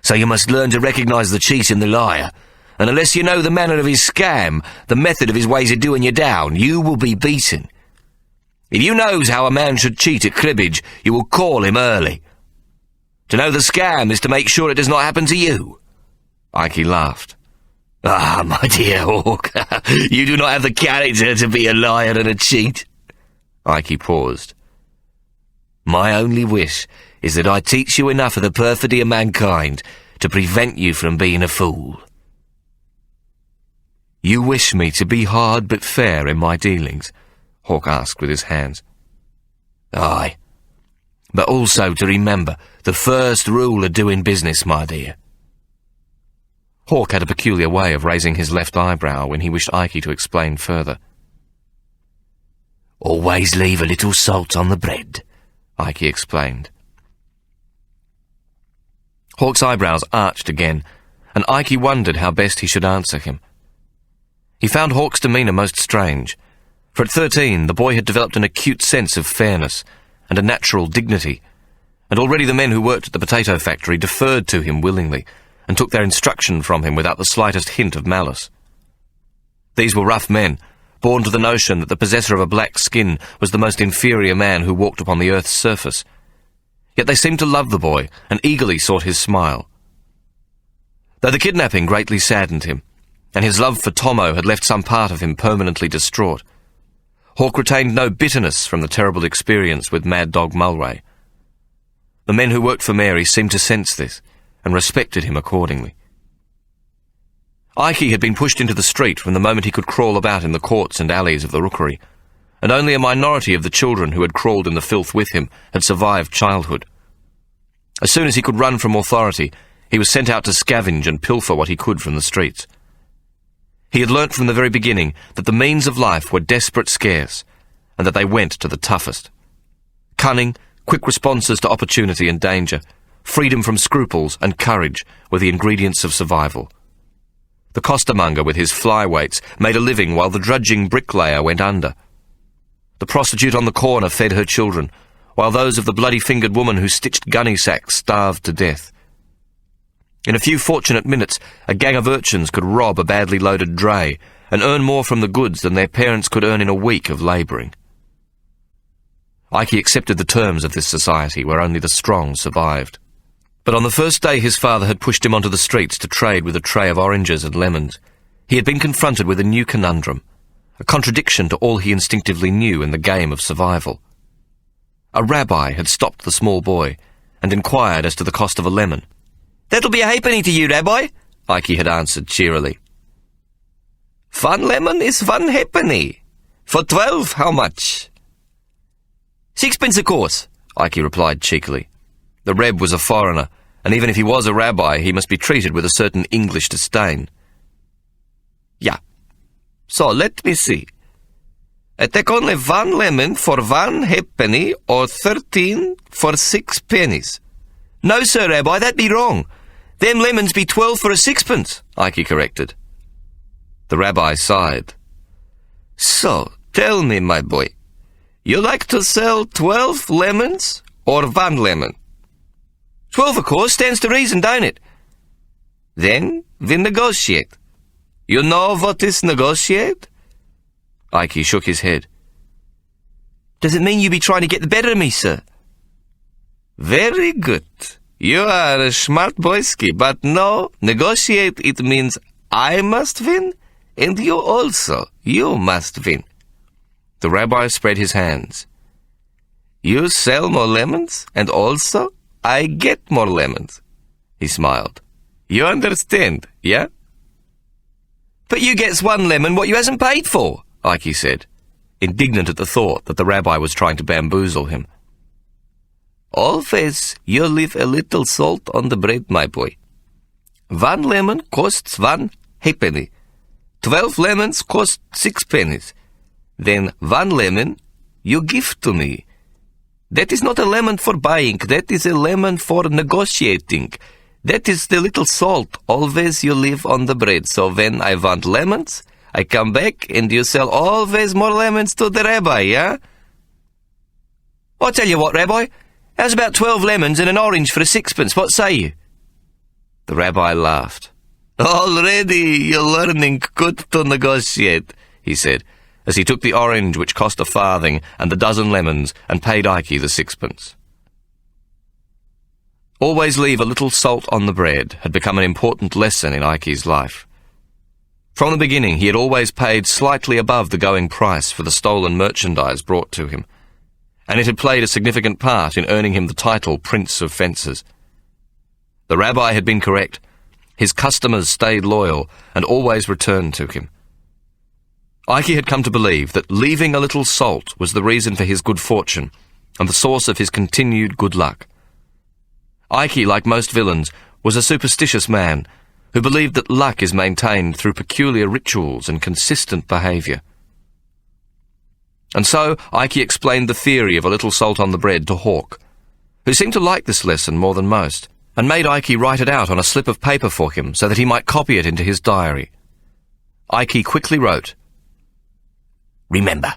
So you must learn to recognise the cheat and the liar, and unless you know the manner of his scam, the method of his ways of doing you down, you will be beaten. If you knows how a man should cheat at cribbage, you will call him early. To know the scam is to make sure it does not happen to you." Ike laughed. "Ah, my dear Hawk, you do not have the character to be a liar and a cheat." Ike paused. "My only wish is that I teach you enough of the perfidy of mankind to prevent you from being a fool." "You wish me to be hard but fair in my dealings?" Hawk asked with his hands. "Aye, but also to remember the first rule of doing business, my dear." Hawk had a peculiar way of raising his left eyebrow when he wished Ike to explain further. "Always leave a little salt on the bread," Ike explained. Hawk's eyebrows arched again, and Ike wondered how best he should answer him. He found Hawk's demeanour most strange, for at 13 the boy had developed an acute sense of fairness and a natural dignity, and already the men who worked at the potato factory deferred to him willingly and took their instruction from him without the slightest hint of malice. These were rough men, born to the notion that the possessor of a black skin was the most inferior man who walked upon the earth's surface. Yet they seemed to love the boy and eagerly sought his smile. Though the kidnapping greatly saddened him, and his love for Tomo had left some part of him permanently distraught, Hawk retained no bitterness from the terrible experience with Mad Dog Mulray. The men who worked for Mary seemed to sense this, and respected him accordingly. Ike had been pushed into the street from the moment he could crawl about in the courts and alleys of the rookery, and only a minority of the children who had crawled in the filth with him had survived childhood. As soon as he could run from authority, he was sent out to scavenge and pilfer what he could from the streets. He had learnt from the very beginning that the means of life were desperate scarce, and that they went to the toughest. Cunning, quick responses to opportunity and danger, freedom from scruples and courage were the ingredients of survival. The costermonger with his flyweights made a living while the drudging bricklayer went under. The prostitute on the corner fed her children, while those of the bloody-fingered woman who stitched gunny sacks starved to death. In a few fortunate minutes, a gang of urchins could rob a badly loaded dray and earn more from the goods than their parents could earn in a week of labouring. Ike accepted the terms of this society where only the strong survived. But on the first day his father had pushed him onto the streets to trade with a tray of oranges and lemons, he had been confronted with a new conundrum, a contradiction to all he instinctively knew in the game of survival. A rabbi had stopped the small boy and inquired as to the cost of a lemon. "That'll be a halfpenny to you, Rabbi," Ike had answered cheerily. "One lemon is 1 halfpenny. For 12, how much?" "6pence a course," Ike replied cheekily. The Reb was a foreigner, and even if he was a rabbi, he must be treated with a certain English disdain. "Yeah. So, let me see. I take only 1 lemon for 1 halfpenny, or 13 for 6 pennies. "No, sir, Rabbi, that be wrong. Them lemons be 12 for a 6pence, Ike corrected. The rabbi sighed. "So, tell me, my boy, you like to sell 12 lemons or 1 lemon?" "12, of course, stands to reason, don't it?" "Then we negotiate. You know what is negotiate?" Ike shook his head. "Does it mean you be trying to get the better of me, sir?" "Very good. You are a smart boyski, but no, negotiate it means I must win, and you also, you must win." The rabbi spread his hands. "You sell more lemons, and also I get more lemons." He smiled. "You understand, yeah?" "But you gets 1 lemon what you hasn't paid for," Ike said, indignant at the thought that the rabbi was trying to bamboozle him. "Always you leave a little salt on the bread, my boy. 1 lemon costs 1 halfpenny. 12 lemons cost 6 pennies. Then 1 lemon you give to me. That is not a lemon for buying, that is a lemon for negotiating. That is the little salt always you leave on the bread. So when I want lemons, I come back and you sell always more lemons to the rabbi, yeah?" "I'll tell you what, Rabbi. How's about 12 lemons and an orange for a 6pence? What say you?" The rabbi laughed. "Already you're learning good to negotiate," he said, as he took the orange which cost a farthing and the dozen lemons and paid Ike the 6pence. Always leave a little salt on the bread had become an important lesson in Ike's life. From the beginning he had always paid slightly above the going price for the stolen merchandise brought to him, and it had played a significant part in earning him the title Prince of Fencers. The rabbi had been correct. His customers stayed loyal and always returned to him. Ike had come to believe that leaving a little salt was the reason for his good fortune and the source of his continued good luck. Ike, like most villains, was a superstitious man who believed that luck is maintained through peculiar rituals and consistent behaviour. And so Ike explained the theory of a little salt on the bread to Hawk, who seemed to like this lesson more than most, and made Ike write it out on a slip of paper for him so that he might copy it into his diary. Ike quickly wrote, "Remember,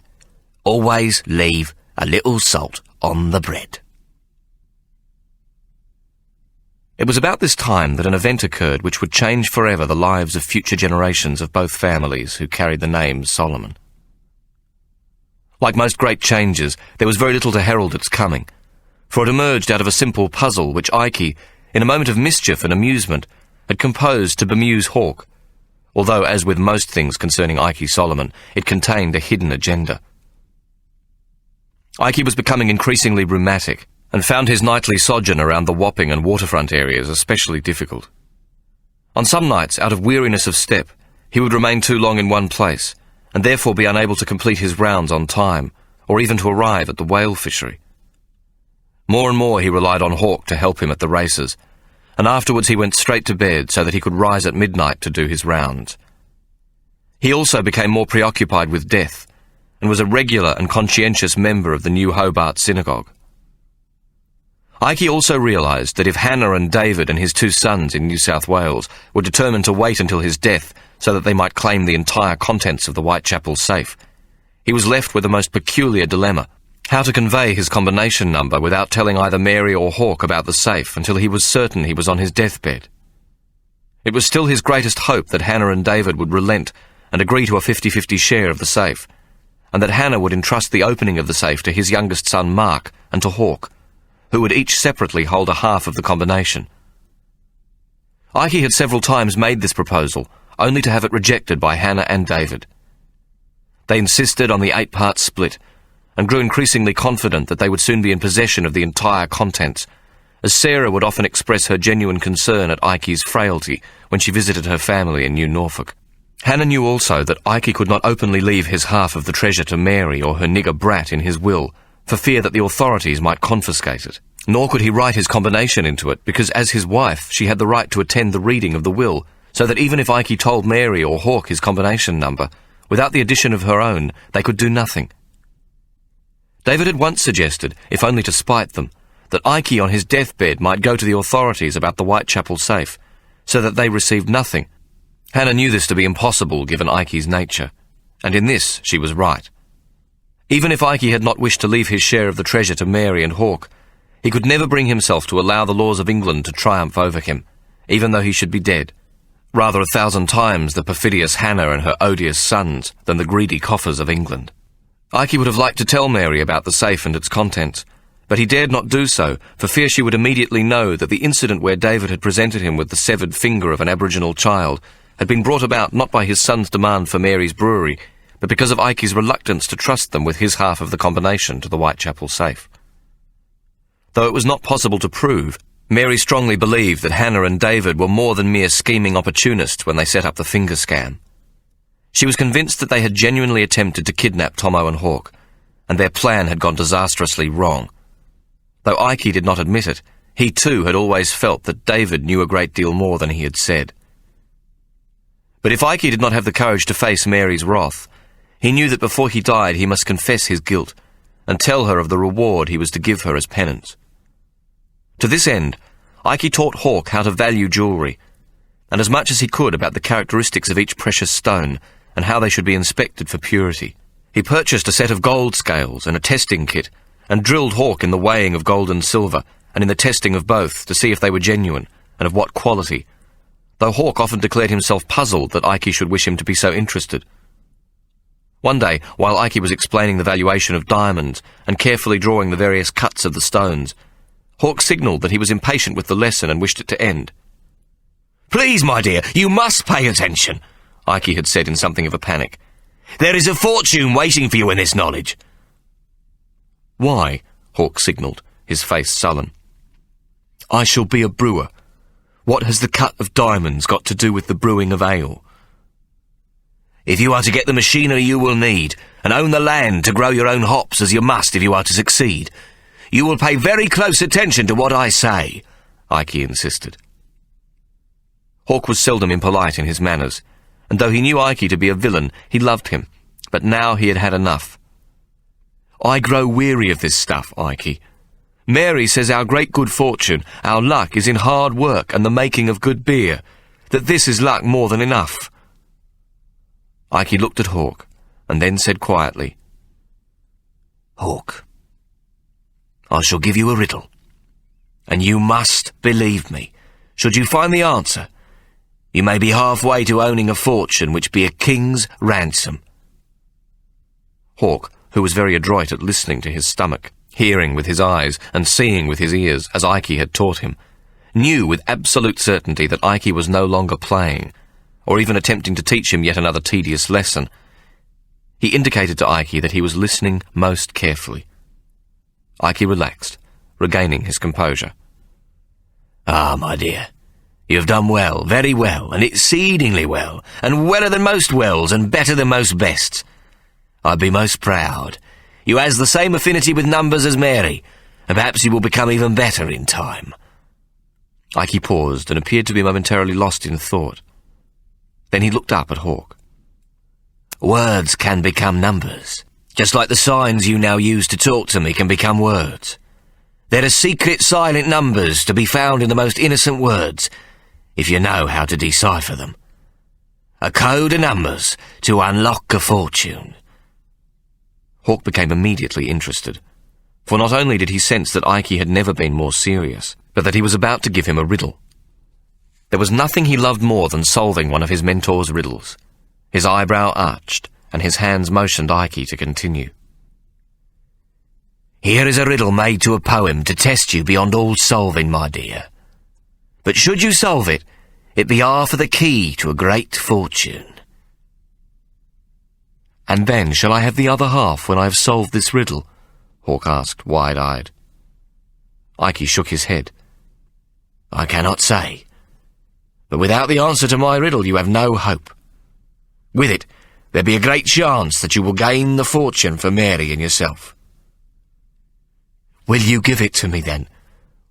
always leave a little salt on the bread." It was about this time that an event occurred which would change forever the lives of future generations of both families who carried the name Solomon. Like most great changes, there was very little to herald its coming, for it emerged out of a simple puzzle which Ike, in a moment of mischief and amusement, had composed to bemuse Hawke, although, as with most things concerning Ike Solomon, it contained a hidden agenda. Ike was becoming increasingly rheumatic, and found his nightly sojourn around the Wapping and waterfront areas especially difficult. On some nights, out of weariness of step, he would remain too long in one place, and therefore be unable to complete his rounds on time, or even to arrive at the whale fishery. More and more he relied on Hawke to help him at the races, and afterwards he went straight to bed so that he could rise at midnight to do his rounds. He also became more preoccupied with death, and was a regular and conscientious member of the New Hobart Synagogue. Ike also realised that if Hannah and David and his 2 sons in New South Wales were determined to wait until his death so that they might claim the entire contents of the Whitechapel safe, he was left with a most peculiar dilemma: how to convey his combination number without telling either Mary or Hawke about the safe until he was certain he was on his deathbed. It was still his greatest hope that Hannah and David would relent and agree to a 50-50 share of the safe, and that Hannah would entrust the opening of the safe to his youngest son Mark and to Hawke, who would each separately hold a half of the combination. Ike had several times made this proposal, only to have it rejected by Hannah and David. They insisted on the 8-part split, and grew increasingly confident that they would soon be in possession of the entire contents, as Sarah would often express her genuine concern at Ike's frailty when she visited her family in New Norfolk. Hannah knew also that Ike could not openly leave his half of the treasure to Mary or her nigger brat in his will, for fear that the authorities might confiscate it. Nor could he write his combination into it, because as his wife she had the right to attend the reading of the will, so that even if Ike told Mary or Hawke his combination number, without the addition of her own, they could do nothing. David had once suggested, if only to spite them, that Ike on his deathbed might go to the authorities about the Whitechapel safe, so that they received nothing. Hannah knew this to be impossible given Ike's nature, and in this she was right. Even if Ike had not wished to leave his share of the treasure to Mary and Hawke, he could never bring himself to allow the laws of England to triumph over him, even though he should be dead. Rather 1,000 times the perfidious Hannah and her odious sons than the greedy coffers of England. Ike would have liked to tell Mary about the safe and its contents, but he dared not do so, for fear she would immediately know that the incident where David had presented him with the severed finger of an Aboriginal child had been brought about not by his son's demand for Mary's brewery, but because of Ike's reluctance to trust them with his half of the combination to the Whitechapel safe. Though it was not possible to prove, Mary strongly believed that Hannah and David were more than mere scheming opportunists when they set up the finger scam. She was convinced that they had genuinely attempted to kidnap Tomo and Hawke, and their plan had gone disastrously wrong. Though Ike did not admit it, he too had always felt that David knew a great deal more than he had said. But if Ike did not have the courage to face Mary's wrath, he knew that before he died he must confess his guilt and tell her of the reward he was to give her as penance. To this end, Ike taught Hawke how to value jewellery, and as much as he could about the characteristics of each precious stone and how they should be inspected for purity. He purchased a set of gold scales and a testing kit, and drilled Hawke in the weighing of gold and silver, and in the testing of both to see if they were genuine, and of what quality, though Hawke often declared himself puzzled that Ike should wish him to be so interested. One day, while Ike was explaining the valuation of diamonds and carefully drawing the various cuts of the stones, Hawke signalled that he was impatient with the lesson and wished it to end. "Please, my dear, you must pay attention," Ike had said in something of a panic. "There is a fortune waiting for you in this knowledge." "Why?" Hawke signalled, his face sullen. "I shall be a brewer. What has the cut of diamonds got to do with the brewing of ale?" "If you are to get the machinery you will need, and own the land to grow your own hops as you must if you are to succeed, you will pay very close attention to what I say," Ike insisted. Hawke was seldom impolite in his manners, and though he knew Ike to be a villain, he loved him, but now he had had enough. "I grow weary of this stuff, Ike. Mary says our great good fortune, our luck, is in hard work and the making of good beer, that this is luck more than enough." Ike looked at Hawk, and then said quietly, Hawk, I shall give you a riddle, and you must believe me. Should you find the answer, you may be halfway to owning a fortune which be a king's ransom. Hawk, who was very adroit at listening to his stomach, hearing with his eyes, and seeing with his ears, as Ike had taught him, knew with absolute certainty that Ike was no longer playing, or even attempting to teach him yet another tedious lesson. He indicated to Ike that he was listening most carefully. Ike relaxed, regaining his composure. Ah, my dear, you have done well, very well, and exceedingly well, and weller than most wells, and better than most bests. I'd be most proud. You has the same affinity with numbers as Mary, and perhaps you will become even better in time. Ike paused and appeared to be momentarily lost in thought. Then he looked up at Hawk. Words can become numbers, just like the signs you now use to talk to me can become words. There are secret silent numbers to be found in the most innocent words, if you know how to decipher them. A code of numbers to unlock a fortune. Hawk became immediately interested, for not only did he sense that Ike had never been more serious, but that he was about to give him a riddle. There was nothing he loved more than solving one of his mentor's riddles. His eyebrow arched, and his hands motioned Ike to continue. Here is a riddle made to a poem to test you beyond all solving, my dear. But should you solve it, it be half of the key to a great fortune. And then shall I have the other half when I have solved this riddle? Hawk asked, wide-eyed. Ike shook his head. I cannot say. But without the answer to my riddle you have no hope. With it, there be a great chance that you will gain the fortune for Mary and yourself. Will you give it to me, then?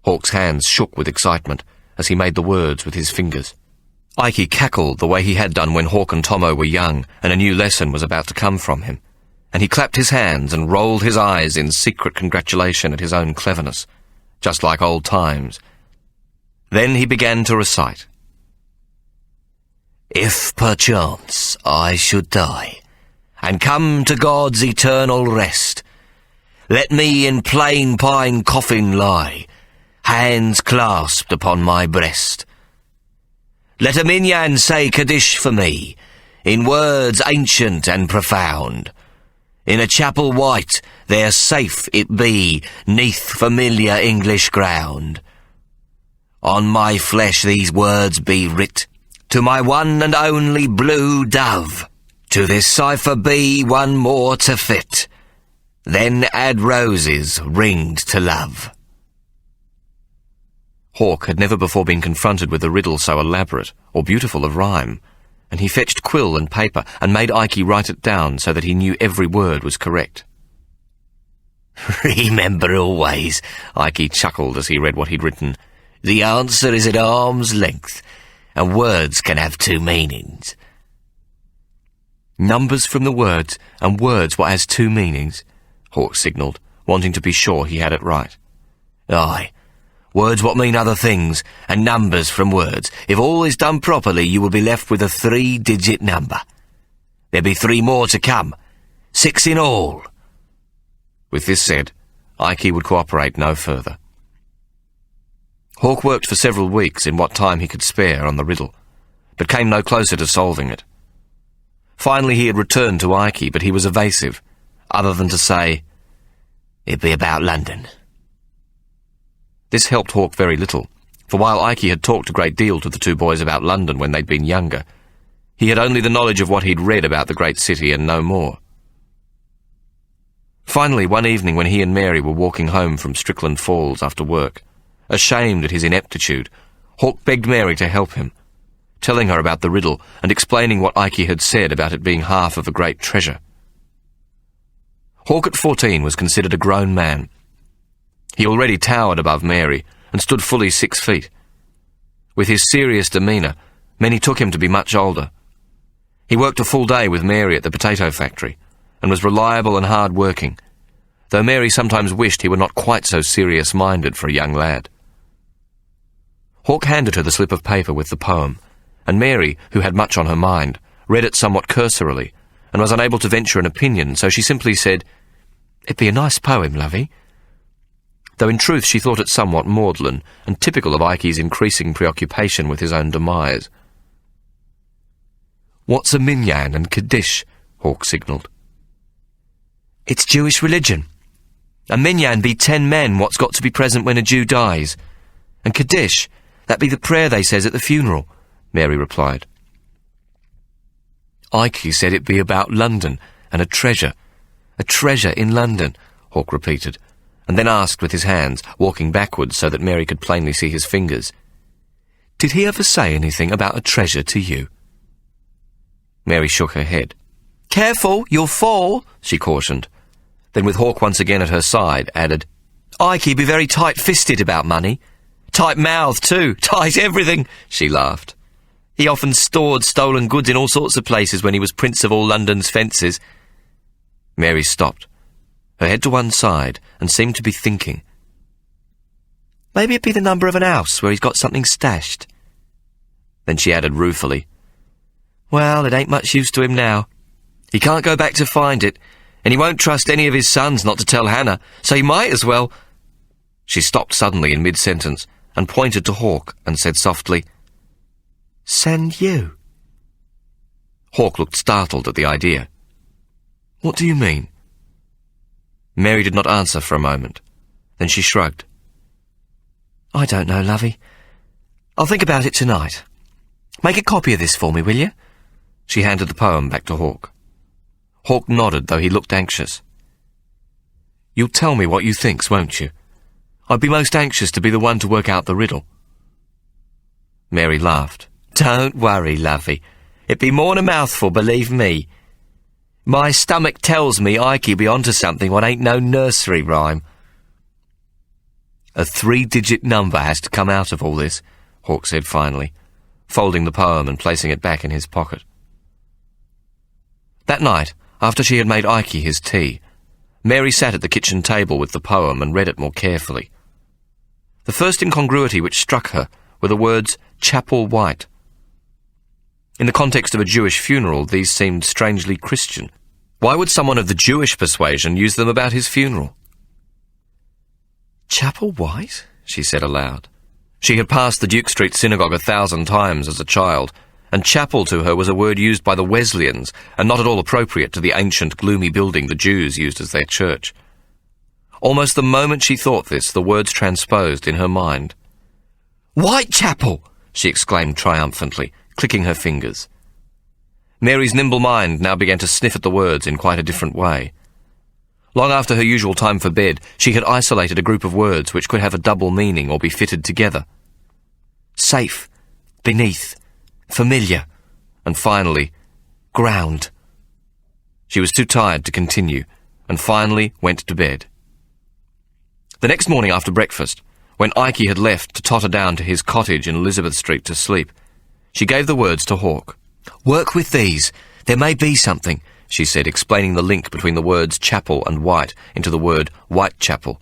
Hawk's hands shook with excitement as he made the words with his fingers. Ike cackled the way he had done when Hawk and Tomo were young and a new lesson was about to come from him, and he clapped his hands and rolled his eyes in secret congratulation at his own cleverness, just like old times. Then he began to recite. If perchance I should die, and come to God's eternal rest, let me in plain pine coffin lie, hands clasped upon my breast. Let a minyan say Kaddish for me, in words ancient and profound. In a chapel white, there safe it be, 'neath familiar English ground. On my flesh these words be writ, to my one and only blue dove. To this cipher be one more to fit, then add roses ringed to love. Hawk had never before been confronted with a riddle so elaborate or beautiful of rhyme, and he fetched quill and paper and made Ike write it down so that he knew every word was correct. Remember always, Ike chuckled as he read what he'd written, the answer is at arm's length, and words can have two meanings. Numbers from the words, and words what has two meanings, Hawk signalled, wanting to be sure he had it right. Aye. Words what mean other things, and numbers from words. If all is done properly, you will be left with a 3-digit number. There be 3 more to come. 6 in all. With this said, Ike would cooperate no further. Hawk worked for several weeks in what time he could spare on the riddle, but came no closer to solving it. Finally he had returned to Ike, but he was evasive, other than to say, "It be about London." This helped Hawk very little, for while Ike had talked a great deal to the two boys about London when they'd been younger, he had only the knowledge of what he'd read about the great city and no more. Finally, one evening when he and Mary were walking home from Strickland Falls after work, ashamed at his ineptitude, Hawk begged Mary to help him, telling her about the riddle and explaining what Ike had said about it being half of a great treasure. Hawk at 14 was considered a grown man. He already towered above Mary and stood fully 6 feet. With his serious demeanour, many took him to be much older. He worked a full day with Mary at the potato factory and was reliable and hard-working, though Mary sometimes wished he were not quite so serious-minded for a young lad. Hawk handed her the slip of paper with the poem, and Mary, who had much on her mind, read it somewhat cursorily, and was unable to venture an opinion, so she simply said, "It'd be a nice poem, lovey," though in truth she thought it somewhat maudlin and typical of Ikey's increasing preoccupation with his own demise. "What's a minyan and Kaddish?" Hawke signalled. "It's Jewish religion. A minyan be 10 men what's got to be present when a Jew dies. And Kaddish, that be the prayer they says at the funeral," Mary replied. "Ikey said it be about London and a treasure in London," Hawke repeated, and then asked with his hands, walking backwards so that Mary could plainly see his fingers, "Did he ever say anything about a treasure to you?" Mary shook her head. "Careful, you'll fall," she cautioned. Then with Hawke once again at her side, added, "Ikey be very tight-fisted about money. Tight-mouthed, too. Tight everything," she laughed. "He often stored stolen goods in all sorts of places when he was Prince of all London's fences." Mary stopped, her head to one side, and seemed to be thinking. "Maybe it be the number of an house where he's got something stashed." Then she added ruefully, "Well, it ain't much use to him now. He can't go back to find it, and he won't trust any of his sons not to tell Hannah, so he might as well—" She stopped suddenly in mid-sentence and pointed to Hawke and said softly, "Send you." Hawke looked startled at the idea. "What do you mean?" Mary did not answer for a moment. Then she shrugged. "I don't know, lovey. I'll think about it tonight. Make a copy of this for me, will you?" She handed the poem back to Hawke. Hawke nodded, though he looked anxious. "You'll tell me what you thinks, won't you? I'd be most anxious to be the one to work out the riddle." Mary laughed. "Don't worry, lovey. It be more'n a mouthful, believe me. My stomach tells me Ikey be onto something what ain't no nursery rhyme." "A 3-digit number has to come out of all this," Hawke said finally, folding the poem and placing it back in his pocket. That night, after she had made Ikey his tea, Mary sat at the kitchen table with the poem and read it more carefully. The first incongruity which struck her were the words "chapel white." In the context of a Jewish funeral, these seemed strangely Christian. Why would someone of the Jewish persuasion use them about his funeral? "Chapel white?" she said aloud. She had passed the Duke Street Synagogue 1,000 times as a child, and chapel to her was a word used by the Wesleyans, and not at all appropriate to the ancient, gloomy building the Jews used as their church. Almost the moment she thought this, the words transposed in her mind. "Whitechapel!" she exclaimed triumphantly, clicking her fingers. Mary's nimble mind now began to sniff at the words in quite a different way. Long after her usual time for bed, she had isolated a group of words which could have a double meaning or be fitted together. Safe, beneath, familiar, and finally, ground. She was too tired to continue, and finally went to bed. The next morning after breakfast, when Ikey had left to totter down to his cottage in Elizabeth Street to sleep, she gave the words to Hawke. "Work with these. There may be something," she said, explaining the link between the words chapel and white into the word Whitechapel.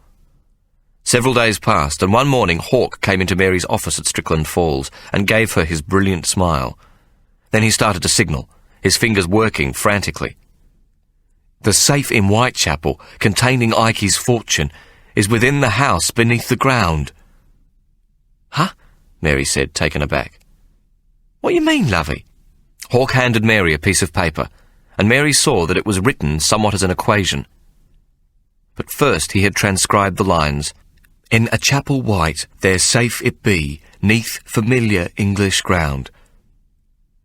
Several days passed, and one morning Hawke came into Mary's office at Strickland Falls and gave her his brilliant smile. Then he started to signal, his fingers working frantically. "The safe in Whitechapel, containing Ikey's fortune, is within the house beneath the ground." "Huh?" Mary said, taken aback. "What you mean, lovey?" Hawke handed Mary a piece of paper, and Mary saw that it was written somewhat as an equation. But first he had transcribed the lines, "In a chapel white, there safe it be, neath familiar English ground."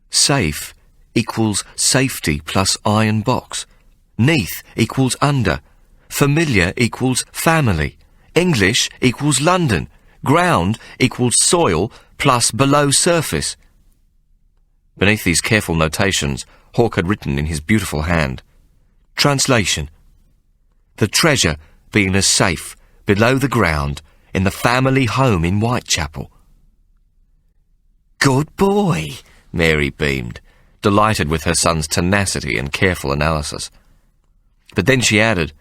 Safe equals safety plus iron box. Neath equals under. Familiar equals family. English equals London. Ground equals soil plus below surface. Beneath these careful notations, Hawke had written in his beautiful hand, "Translation. The treasure being a safe below the ground in the family home in Whitechapel." "Good boy," Mary beamed, delighted with her son's tenacity and careful analysis. But then she added,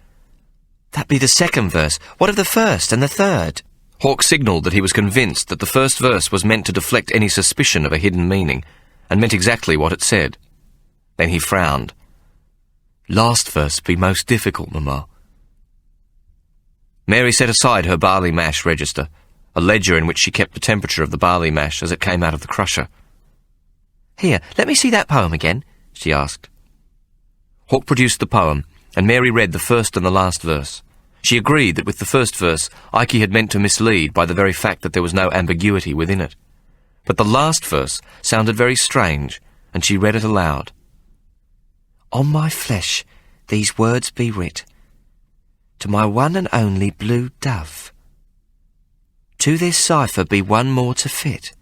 "That be the second verse. What of the first and the third?" Hawke signalled that he was convinced that the first verse was meant to deflect any suspicion of a hidden meaning, and meant exactly what it said. Then he frowned. "Last verse be most difficult, Mamma." Mary set aside her barley mash register, a ledger in which she kept the temperature of the barley mash as it came out of the crusher. "Here, let me see that poem again," she asked. Hawk produced the poem, and Mary read the first and the last verse. She agreed that with the first verse, Ike had meant to mislead by the very fact that there was no ambiguity within it. But the last verse sounded very strange, and she read it aloud. "On my flesh these words be writ, to my one and only blue dove. To this cipher be one more to fit,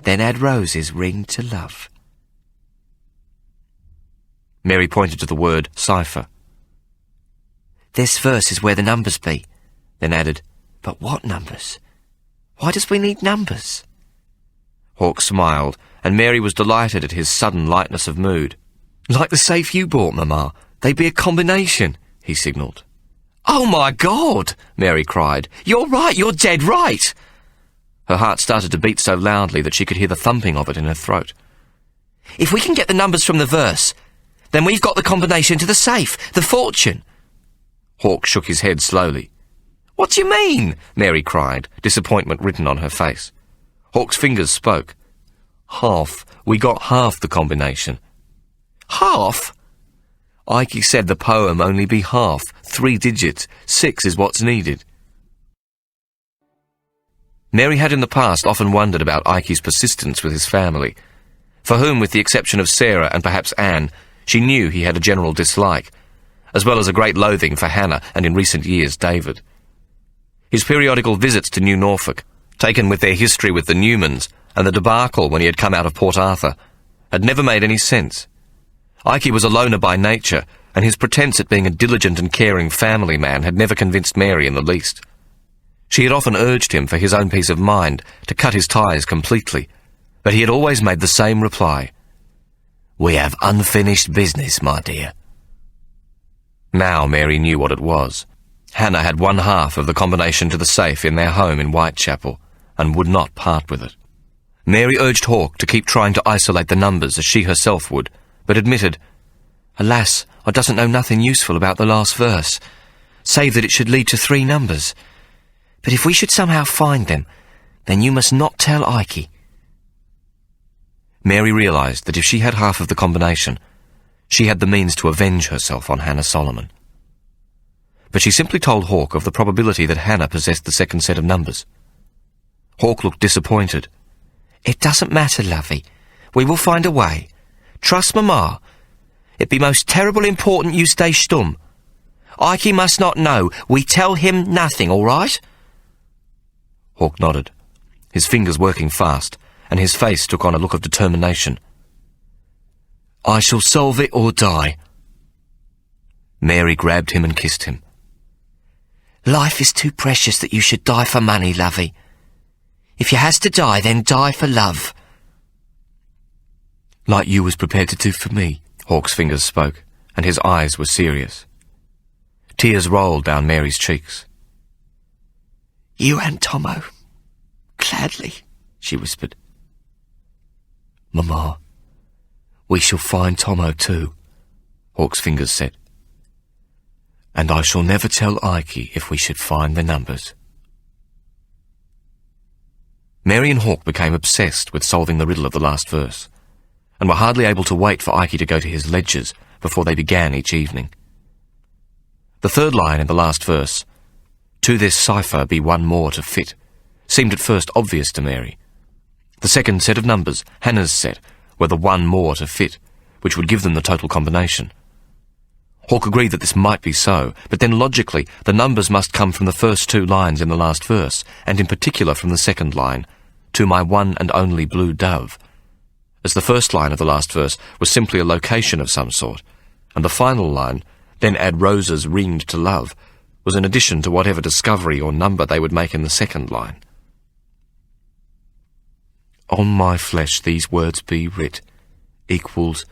then add roses ring to love." Mary pointed to the word cipher. "This verse is where the numbers be," then added, "But what numbers? Why does we need numbers?" Hawk smiled, and Mary was delighted at his sudden lightness of mood. "Like the safe you bought, Mamma. They'd be a combination," he signalled. "Oh, my God!" Mary cried. "You're right, you're dead right!" Her heart started to beat so loudly that she could hear the thumping of it in her throat. "If we can get the numbers from the verse, then we've got the combination to the safe, the fortune." Hawk shook his head slowly. "What do you mean?" Mary cried, disappointment written on her face. Hawk's fingers spoke. "Half. We got half the combination." "Half?" Ike said the poem only be half, 3 digits. 6 is what's needed. Mary had in the past often wondered about Ike's persistence with his family, for whom, with the exception of Sarah and perhaps Anne, she knew he had a general dislike, as well as a great loathing for Hannah and, in recent years, David. His periodical visits to New Norfolk, taken with their history with the Newmans and the debacle when he had come out of Port Arthur, had never made any sense. Ike was a loner by nature, and his pretence at being a diligent and caring family man had never convinced Mary in the least. She had often urged him, for his own peace of mind, to cut his ties completely, but he had always made the same reply: "We have unfinished business, my dear." Now Mary knew what it was. Hannah had one half of the combination to the safe in their home in Whitechapel, and would not part with it. Mary urged Hawk to keep trying to isolate the numbers as she herself would, but admitted, "Alas, I doesn't know nothing useful about the last verse, save that it should lead to 3 numbers. But if we should somehow find them, then you must not tell Ike." Mary realised that if she had half of the combination, she had the means to avenge herself on Hannah Solomon. But she simply told Hawk of the probability that Hannah possessed the second set of numbers. Hawk looked disappointed. "It doesn't matter, lovey. We will find a way. Trust Mamma. It be most terrible important you stay stum. Ike must not know. We tell him nothing, all right?" Hawk nodded, his fingers working fast, and his face took on a look of determination. "I shall solve it or die." Mary grabbed him and kissed him. "Life is too precious that you should die for money, lovey. If you has to die, then die for love." "Like you was prepared to do for me," Hawk's fingers spoke, and his eyes were serious. Tears rolled down Mary's cheeks. "You and Tomo. Gladly," she whispered. "Mamma, we shall find Tomo too," Hawk's fingers said. "And I shall never tell Ike if we should find the numbers." Mary and Hawk became obsessed with solving the riddle of the last verse, and were hardly able to wait for Ike to go to his ledgers before they began each evening. The third line in the last verse, "To this cipher be one more to fit," seemed at first obvious to Mary. The second set of numbers, Hannah's set, were the one more to fit, which would give them the total combination. Hawk agreed that this might be so, but then logically the numbers must come from the first 2 lines in the last verse, and in particular from the second line, "To my one and only blue dove," as the first line of the last verse was simply a location of some sort, and the final line, "Then add roses ringed to love," was an addition to whatever discovery or number they would make in the second line. "On my flesh these words be writ," equals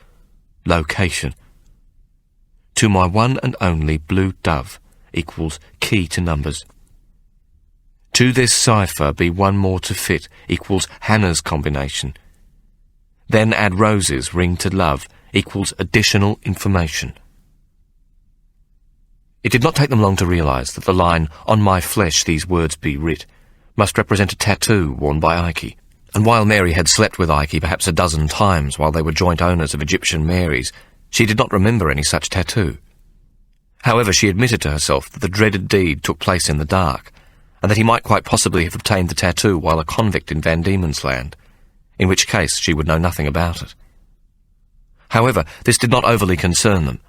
location. "To my one and only blue dove," equals key to numbers. "To this cipher be one more to fit," equals Hannah's combination. "Then add roses ring to love," equals additional information. It did not take them long to realise that the line, "On my flesh these words be writ," must represent a tattoo worn by Ike. And while Mary had slept with Ike perhaps a dozen times while they were joint owners of Egyptian Marys, she did not remember any such tattoo. However, she admitted to herself that the dreaded deed took place in the dark, and that he might quite possibly have obtained the tattoo while a convict in Van Diemen's Land, in which case she would know nothing about it. However, this did not overly concern them.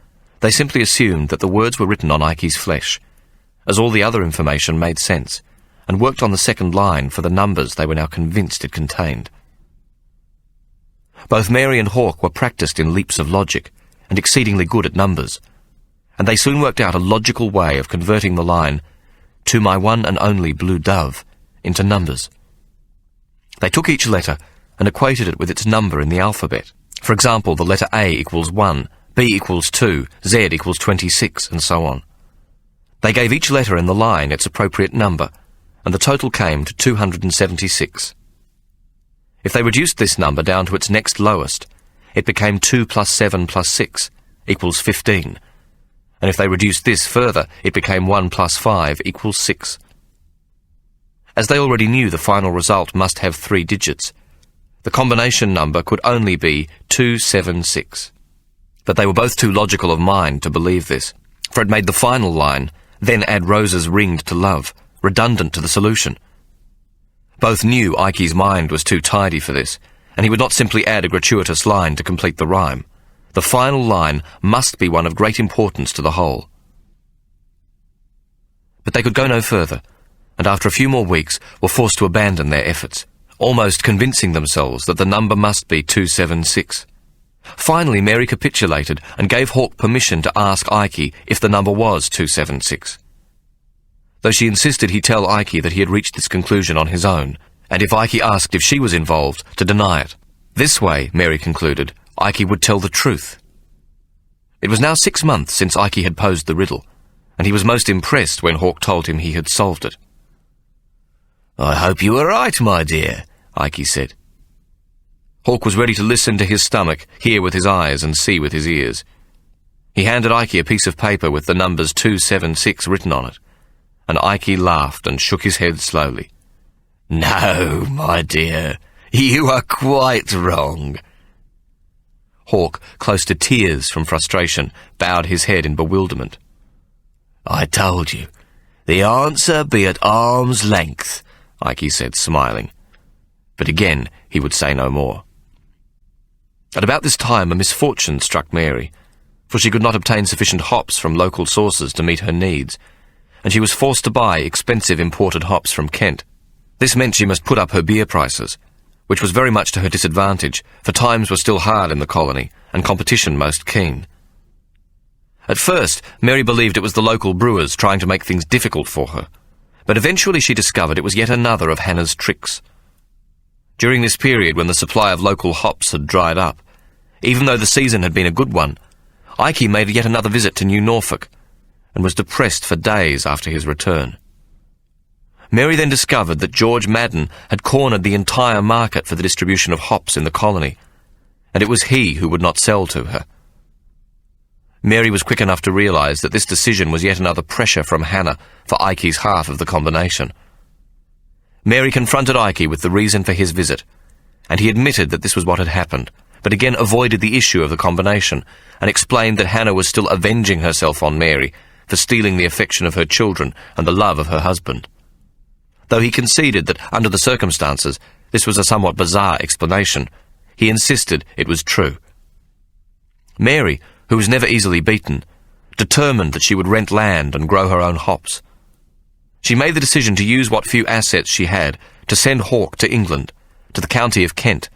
They simply assumed that the words were written on Ike's flesh, as all the other information made sense, and worked on the second line for the numbers they were now convinced it contained. Both Mary and Hawke were practised in leaps of logic, and exceedingly good at numbers, and they soon worked out a logical way of converting the line, "To my one and only blue dove," into numbers. They took each letter and equated it with its number in the alphabet. For example, the letter A equals 1, B equals 2, Z equals 26, and so on. They gave each letter in the line its appropriate number, and the total came to 276. If they reduced this number down to its next lowest, it became 2 plus 7 plus 6 equals 15, and if they reduced this further, it became 1 plus 5 equals 6. As they already knew the final result must have 3 digits, the combination number could only be 276. But they were both too logical of mind to believe this, for it made the final line, "Then add Rosa's ringed to love," redundant to the solution. Both knew Ike's mind was too tidy for this, and he would not simply add a gratuitous line to complete the rhyme. The final line must be one of great importance to the whole. But they could go no further, and after a few more weeks were forced to abandon their efforts, almost convincing themselves that the number must be 276. Finally, Mary capitulated and gave Hawke permission to ask Ike if the number was 276. Though she insisted he tell Ike that he had reached this conclusion on his own, and if Ike asked if she was involved, to deny it. This way, Mary concluded, Ike would tell the truth. It was now 6 months since Ike had posed the riddle, and he was most impressed when Hawke told him he had solved it. "I hope you are right, my dear," Ike said. Hawke was ready to listen to his stomach, hear with his eyes, and see with his ears. He handed Ike a piece of paper with the numbers 276 written on it, and Ike laughed and shook his head slowly. "No, my dear, you are quite wrong." Hawke, close to tears from frustration, bowed his head in bewilderment. "I told you, the answer be at arm's length," Ike said, smiling. But again he would say no more. At about this time a misfortune struck Mary, for she could not obtain sufficient hops from local sources to meet her needs, and she was forced to buy expensive imported hops from Kent. This meant she must put up her beer prices, which was very much to her disadvantage, for times were still hard in the colony, and competition most keen. At first, Mary believed it was the local brewers trying to make things difficult for her, but eventually she discovered it was yet another of Hannah's tricks. During this period when the supply of local hops had dried up, even though the season had been a good one, Ike made yet another visit to New Norfolk, and was depressed for days after his return. Mary then discovered that George Madden had cornered the entire market for the distribution of hops in the colony, and it was he who would not sell to her. Mary was quick enough to realise that this decision was yet another pressure from Hannah for Ike's half of the combination. Mary confronted Ike with the reason for his visit, and he admitted that this was what had happened, but again avoided the issue of the combination, and explained that Hannah was still avenging herself on Mary for stealing the affection of her children and the love of her husband. Though he conceded that, under the circumstances, this was a somewhat bizarre explanation, he insisted it was true. Mary, who was never easily beaten, determined that she would rent land and grow her own hops. She made the decision to use what few assets she had to send Hawke to England, to the county of Kent,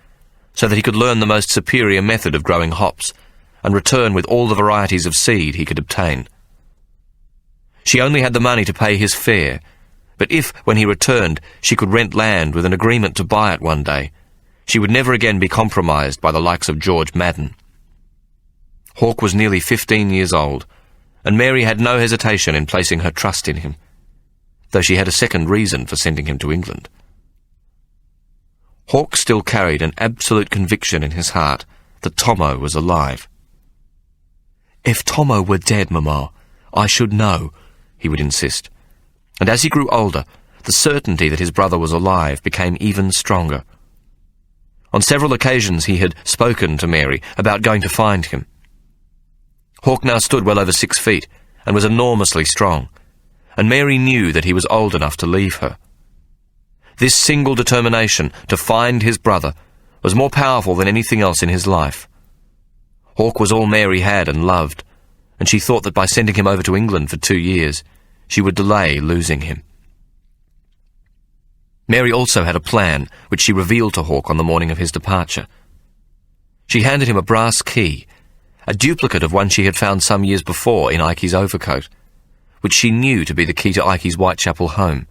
so that he could learn the most superior method of growing hops, and return with all the varieties of seed he could obtain. She only had the money to pay his fare, but if, when he returned, she could rent land with an agreement to buy it one day, she would never again be compromised by the likes of George Madden. Hawke was nearly 15 years old, and Mary had no hesitation in placing her trust in him, though she had a second reason for sending him to England. Hawke still carried an absolute conviction in his heart that Tomo was alive. "If Tomo were dead, Mamma, I should know," he would insist. And as he grew older, the certainty that his brother was alive became even stronger. On several occasions he had spoken to Mary about going to find him. Hawk now stood well over 6 feet and was enormously strong, and Mary knew that he was old enough to leave her. This single determination to find his brother was more powerful than anything else in his life. Hawk was all Mary had and loved, and she thought that by sending him over to England for 2 years, she would delay losing him. Mary also had a plan which she revealed to Hawk on the morning of his departure. She handed him a brass key, a duplicate of one she had found some years before in Ikey's overcoat, which she knew to be the key to Ikey's Whitechapel home.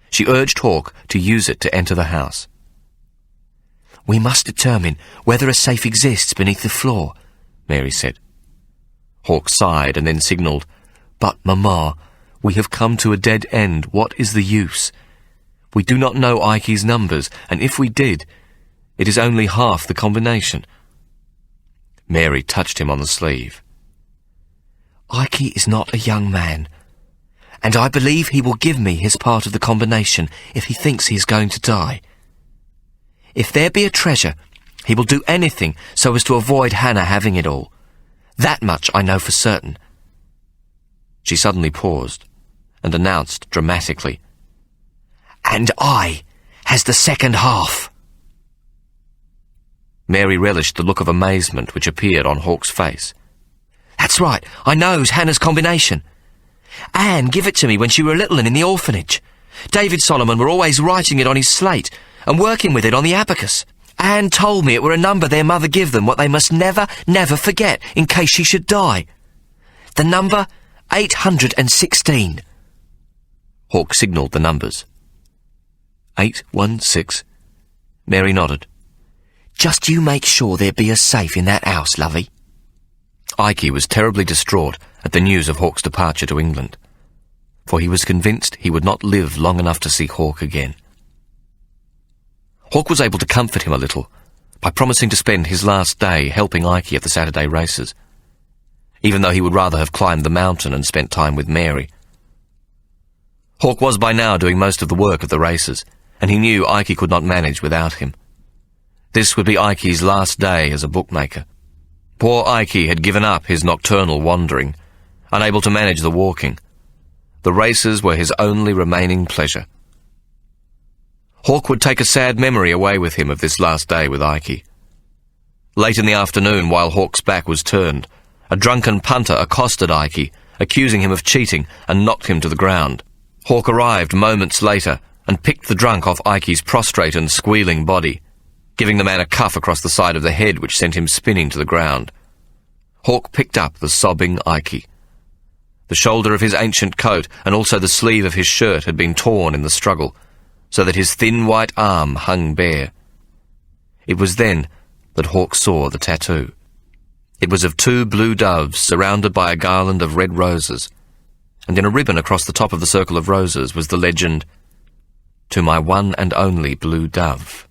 She urged Hawk to use it to enter the house. "We must determine whether a safe exists beneath the floor," Mary said. Hawk sighed and then signalled, "But, Mamma, we have come to a dead end. What is the use? We do not know Ikey's numbers, and if we did, it is only half the combination." Mary touched him on the sleeve. "Ikey is not a young man, and I believe he will give me his part of the combination if he thinks he is going to die. If there be a treasure, he will do anything so as to avoid Hannah having it all. That much I know for certain." She suddenly paused and announced dramatically, "And I has the second half." Mary relished the look of amazement which appeared on Hawk's face. "That's right, I knows Hannah's combination. Anne give it to me when she were little and in the orphanage. David Solomon were always writing it on his slate and working with it on the abacus. Anne told me it were a number their mother give them what they must never, never forget in case she should die. The number 816. Hawk signalled the numbers. 816. Mary nodded. "Just you make sure there be a safe in that house, lovey." Ikey was terribly distraught at the news of Hawk's departure to England, for he was convinced he would not live long enough to see Hawk again. Hawk was able to comfort him a little by promising to spend his last day helping Ikey at the Saturday races, even though he would rather have climbed the mountain and spent time with Mary. Hawk was by now doing most of the work of the races, and he knew Ikey could not manage without him. This would be Ikey's last day as a bookmaker. Poor Ikey had given up his nocturnal wandering, unable to manage the walking. The races were his only remaining pleasure. Hawk would take a sad memory away with him of this last day with Ikey. Late in the afternoon, while Hawk's back was turned, a drunken punter accosted Ikey, accusing him of cheating, and knocked him to the ground. Hawk arrived moments later and picked the drunk off Ikey's prostrate and squealing body, giving the man a cuff across the side of the head which sent him spinning to the ground. Hawk picked up the sobbing Ikey. The shoulder of his ancient coat and also the sleeve of his shirt had been torn in the struggle, so that his thin white arm hung bare. It was then that Hawk saw the tattoo. It was of 2 blue doves surrounded by a garland of red roses, and in a ribbon across the top of the circle of roses was the legend, "To my one and only blue dove."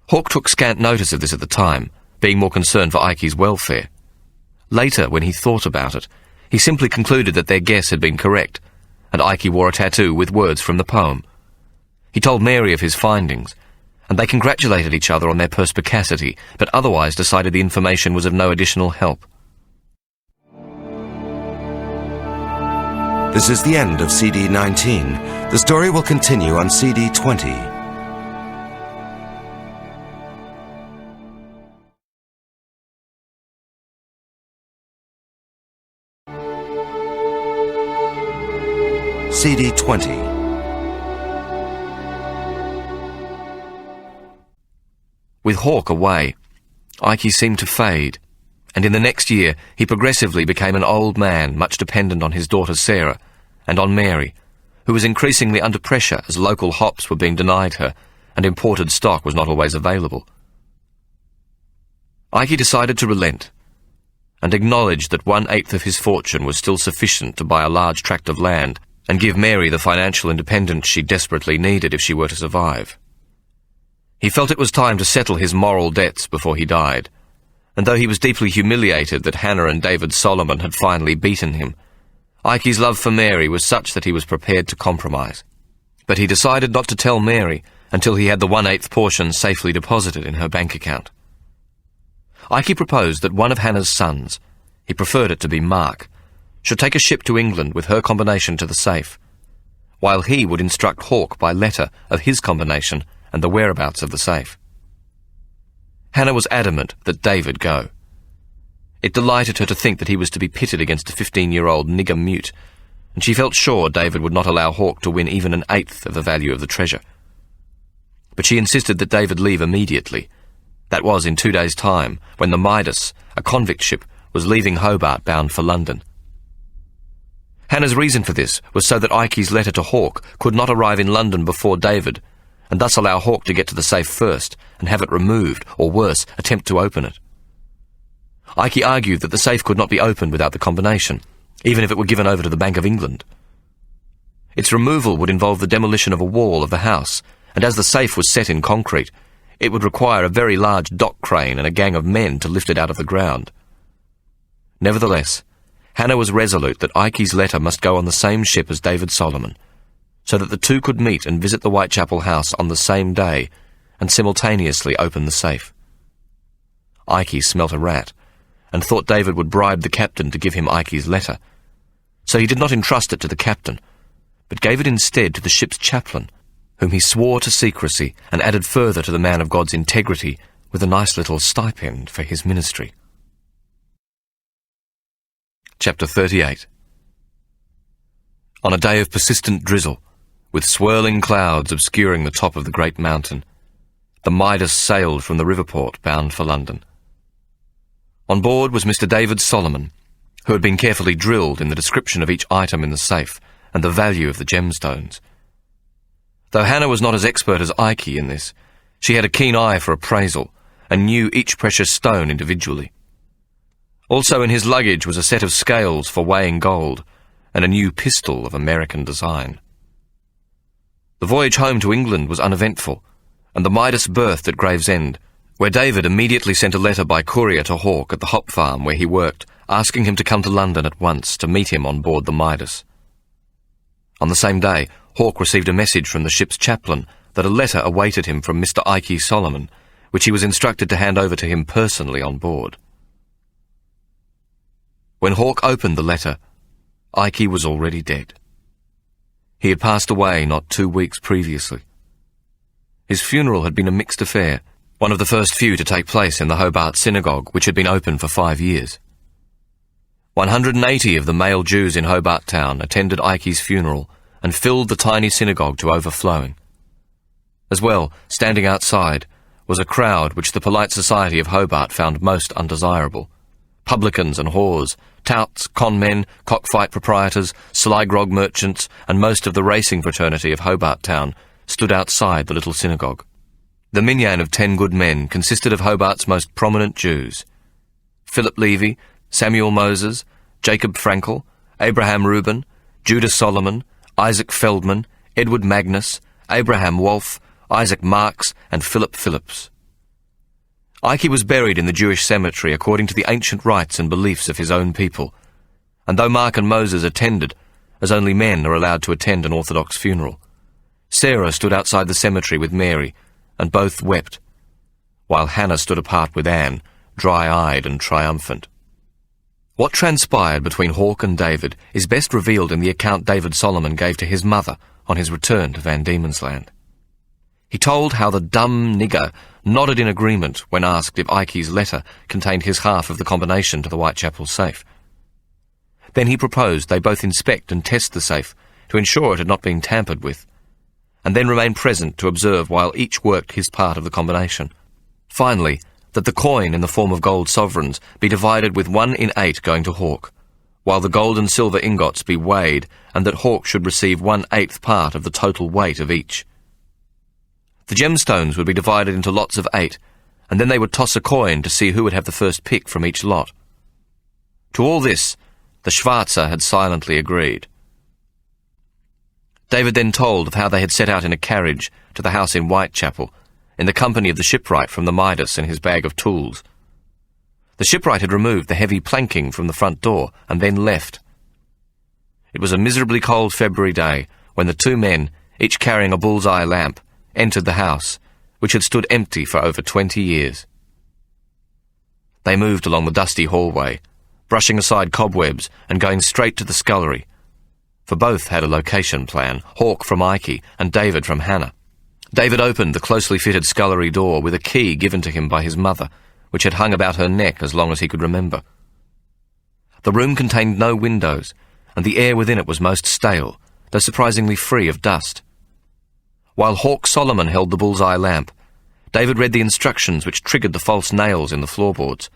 Hawk took scant notice of this at the time, being more concerned for Ikey's welfare. Later, when he thought about it, he simply concluded that their guess had been correct, and Ikey wore a tattoo with words from the poem. He told Mary of his findings, and they congratulated each other on their perspicacity, but otherwise decided the information was of no additional help. This is the end of CD 19. The story will continue on CD 20. CD 20. With Hawk away, Ikey seemed to fade, and in the next year he progressively became an old man, much dependent on his daughter Sarah and on Mary, who was increasingly under pressure as local hops were being denied her and imported stock was not always available. Ikey decided to relent and acknowledged that 1/8 of his fortune was still sufficient to buy a large tract of land and give Mary the financial independence she desperately needed if she were to survive. He felt it was time to settle his moral debts before he died, and though he was deeply humiliated that Hannah and David Solomon had finally beaten him, Ikey's love for Mary was such that he was prepared to compromise. But he decided not to tell Mary until he had the 1/8 portion safely deposited in her bank account. Ikey proposed that one of Hannah's sons, he preferred it to be Mark, should take a ship to England with her combination to the safe, while he would instruct Hawke by letter of his combination and the whereabouts of the safe. Hannah was adamant that David go. It delighted her to think that he was to be pitted against a 15-year-old nigger mute, and she felt sure David would not allow Hawke to win even 1/8 of the value of the treasure. But she insisted that David leave immediately. That was in 2 days' time, when the Midas, a convict ship, was leaving Hobart bound for London. Hannah's reason for this was so that Ikey's letter to Hawke could not arrive in London before David, and thus allow Hawke to get to the safe first and have it removed, or worse, attempt to open it. Ikey argued that the safe could not be opened without the combination, even if it were given over to the Bank of England. Its removal would involve the demolition of a wall of the house, and as the safe was set in concrete, it would require a very large dock crane and a gang of men to lift it out of the ground. Nevertheless, Hannah was resolute that Ikey's letter must go on the same ship as David Solomon, so that the two could meet and visit the Whitechapel house on the same day and simultaneously open the safe. Ikey smelt a rat and thought David would bribe the captain to give him Ikey's letter, so he did not entrust it to the captain, but gave it instead to the ship's chaplain, whom he swore to secrecy and added further to the man of God's integrity with a nice little stipend for his ministry. Chapter 38. On a day of persistent drizzle, with swirling clouds obscuring the top of the great mountain, the Midas sailed from the river port bound for London. On board was Mr. David Solomon, who had been carefully drilled in the description of each item in the safe and the value of the gemstones. Though Hannah was not as expert as Ikey in this, she had a keen eye for appraisal and knew each precious stone individually. Also in his luggage was a set of scales for weighing gold and a new pistol of American design. The voyage home to England was uneventful, and the Midas berthed at Gravesend, where David immediately sent a letter by courier to Hawke at the hop farm where he worked, asking him to come to London at once to meet him on board the Midas. On the same day, Hawke received a message from the ship's chaplain that a letter awaited him from Mr. Ikey Solomon, which he was instructed to hand over to him personally on board. When Hawke opened the letter, Ikey was already dead. He had passed away not 2 weeks previously. His funeral had been a mixed affair, one of the first few to take place in the Hobart Synagogue, which had been open for 5 years. 180 of the male Jews in Hobart Town attended Ikey's funeral and filled the tiny synagogue to overflowing. As well, standing outside, was a crowd which the polite society of Hobart found most undesirable. Publicans and whores, touts, con-men, cockfight proprietors, sly grog merchants, and most of the racing fraternity of Hobart Town stood outside the little synagogue. The minyan of 10 good men consisted of Hobart's most prominent Jews: Philip Levy, Samuel Moses, Jacob Frankel, Abraham Reuben, Judah Solomon, Isaac Feldman, Edward Magnus, Abraham Wolfe, Isaac Marks, and Philip Phillips. Ikey was buried in the Jewish cemetery according to the ancient rites and beliefs of his own people, and though Mark and Moses attended, as only men are allowed to attend an Orthodox funeral, Sarah stood outside the cemetery with Mary, and both wept, while Hannah stood apart with Anne, dry-eyed and triumphant. What transpired between Hawke and David is best revealed in the account David Solomon gave to his mother on his return to Van Diemen's Land. He told how the dumb nigger nodded in agreement when asked if Ikey's letter contained his half of the combination to the Whitechapel safe. Then he proposed they both inspect and test the safe to ensure it had not been tampered with, and then remain present to observe while each worked his part of the combination. Finally, that the coin in the form of gold sovereigns be divided with 1 in 8 going to Hawke, while the gold and silver ingots be weighed, and that Hawke should receive 1/8 part of the total weight of each. The gemstones would be divided into lots of 8, and then they would toss a coin to see who would have the first pick from each lot. To all this, the Schwarzer had silently agreed. David then told of how they had set out in a carriage to the house in Whitechapel, in the company of the shipwright from the Midas and his bag of tools. The shipwright had removed the heavy planking from the front door and then left. It was a miserably cold February day when the two men, each carrying a bull's-eye lamp, entered the house, which had stood empty for over 20 years. They moved along the dusty hallway, brushing aside cobwebs and going straight to the scullery, for both had a location plan, Hawk from Ikey and David from Hannah. David opened the closely fitted scullery door with a key given to him by his mother, which had hung about her neck as long as he could remember. The room contained no windows, and the air within it was most stale, though surprisingly free of dust. While Hawk Solomon held the bull's-eye lamp, David read the instructions which triggered the false nails in the floorboards,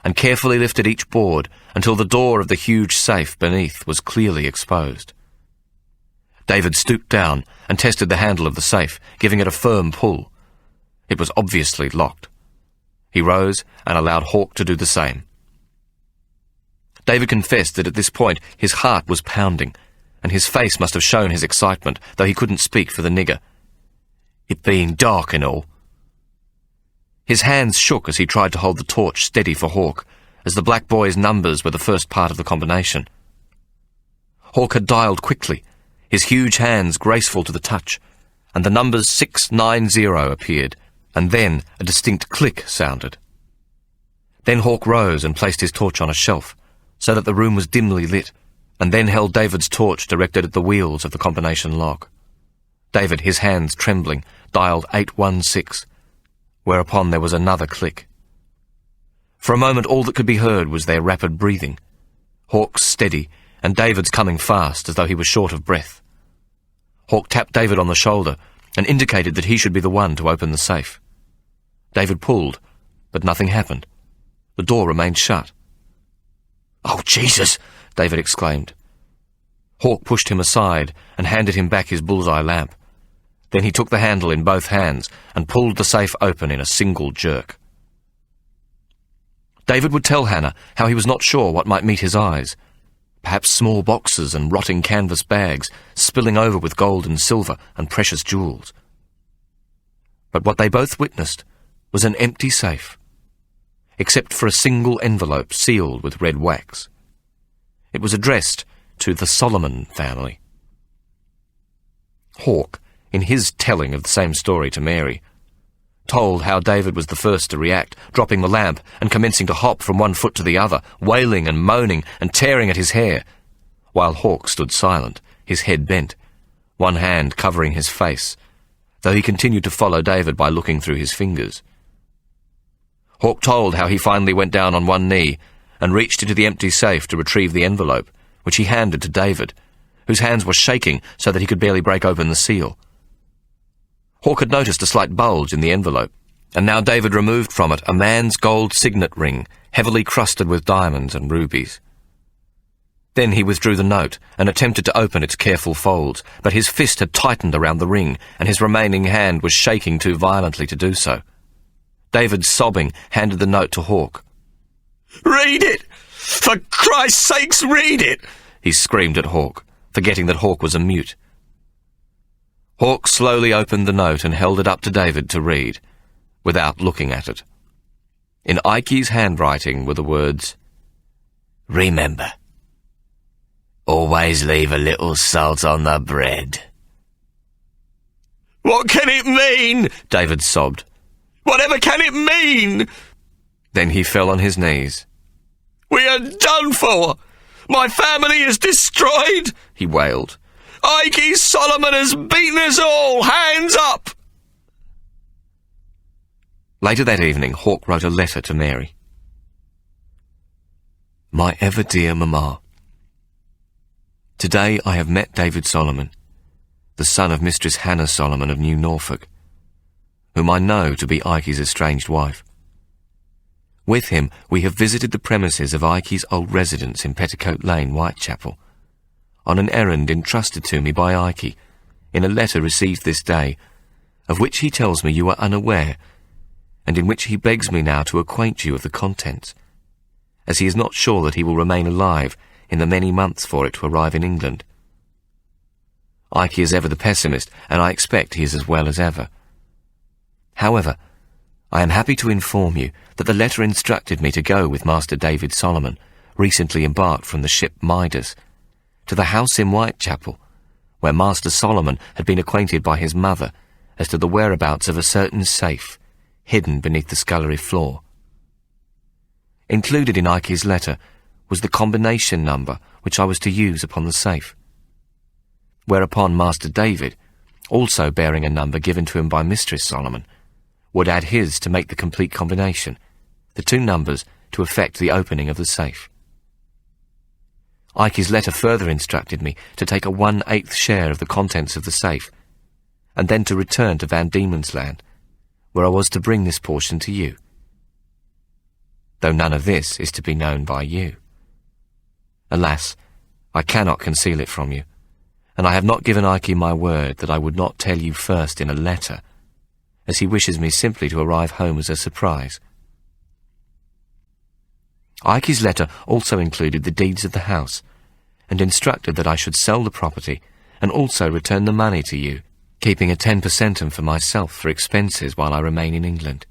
and carefully lifted each board until the door of the huge safe beneath was clearly exposed. David stooped down and tested the handle of the safe, giving it a firm pull. It was obviously locked. He rose and allowed Hawk to do the same. David confessed that at this point his heart was pounding, and his face must have shown his excitement, though he couldn't speak for the nigger. It being dark and all. His hands shook as he tried to hold the torch steady for Hawk, as the black boy's numbers were the first part of the combination. Hawk had dialed quickly, his huge hands graceful to the touch, and the numbers 690 appeared, and then a distinct click sounded. Then Hawk rose and placed his torch on a shelf, so that the room was dimly lit, and then held David's torch directed at the wheels of the combination lock. David, his hands trembling, dialed 816, whereupon there was another click. For a moment all that could be heard was their rapid breathing, Hawk's steady, and David's coming fast as though he was short of breath. Hawk tapped David on the shoulder and indicated that he should be the one to open the safe. David pulled, but nothing happened. The door remained shut. "Oh, Jesus!" David exclaimed. Hawk pushed him aside and handed him back his bull's-eye lamp. Then he took the handle in both hands and pulled the safe open in a single jerk. David would tell Hannah how he was not sure what might meet his eyes. Perhaps small boxes and rotting canvas bags spilling over with gold and silver and precious jewels. But what they both witnessed was an empty safe, except for a single envelope sealed with red wax. It was addressed to the Solomon family. Hawk, in his telling of the same story to Mary, told how David was the first to react, dropping the lamp and commencing to hop from one foot to the other, wailing and moaning and tearing at his hair, while Hawk stood silent, his head bent, one hand covering his face, though he continued to follow David by looking through his fingers. Hawk told how he finally went down on one knee and reached into the empty safe to retrieve the envelope, which he handed to David, whose hands were shaking so that he could barely break open the seal. Hawk had noticed a slight bulge in the envelope, and now David removed from it a man's gold signet ring, heavily crusted with diamonds and rubies. Then he withdrew the note and attempted to open its careful folds, but his fist had tightened around the ring, and his remaining hand was shaking too violently to do so. David, sobbing, handed the note to Hawk. "Read it! For Christ's sakes, read it!" he screamed at Hawk, forgetting that Hawk was a mute. Hawk slowly opened the note and held it up to David to read, without looking at it. In Ikey's handwriting were the words, "Remember, always leave a little salt on the bread." "What can it mean?" David sobbed. "Whatever can it mean?" Then he fell on his knees. "We are done for! My family is destroyed!" he wailed. "Ikey Solomon has beaten us all! Hands up!" Later that evening, Hawk wrote a letter to Mary. "My ever dear Mamma, today I have met David Solomon, the son of Mistress Hannah Solomon of New Norfolk, whom I know to be Ikey's estranged wife. With him we have visited the premises of Ikey's old residence in Petticoat Lane, Whitechapel, on an errand entrusted to me by Ikey, in a letter received this day, of which he tells me you are unaware, and in which he begs me now to acquaint you of the contents, as he is not sure that he will remain alive in the many months for it to arrive in England. Ikey is ever the pessimist, and I expect he is as well as ever. However, I am happy to inform you that the letter instructed me to go with Master David Solomon, recently embarked from the ship Midas, to the house in Whitechapel, where Master Solomon had been acquainted by his mother as to the whereabouts of a certain safe hidden beneath the scullery floor. Included in Ikey's letter was the combination number which I was to use upon the safe. Whereupon Master David, also bearing a number given to him by Mistress Solomon, would add his to make the complete combination, the two numbers to effect the opening of the safe. Ikey's letter further instructed me to take a 1/8 share of the contents of the safe, and then to return to Van Diemen's Land, where I was to bring this portion to you, though none of this is to be known by you. Alas, I cannot conceal it from you, and I have not given Ikey my word that I would not tell you first in a letter, as he wishes me simply to arrive home as a surprise. Ikey's letter also included the deeds of the house, and instructed that I should sell the property and also return the money to you, keeping a 10% for myself for expenses while I remain in England,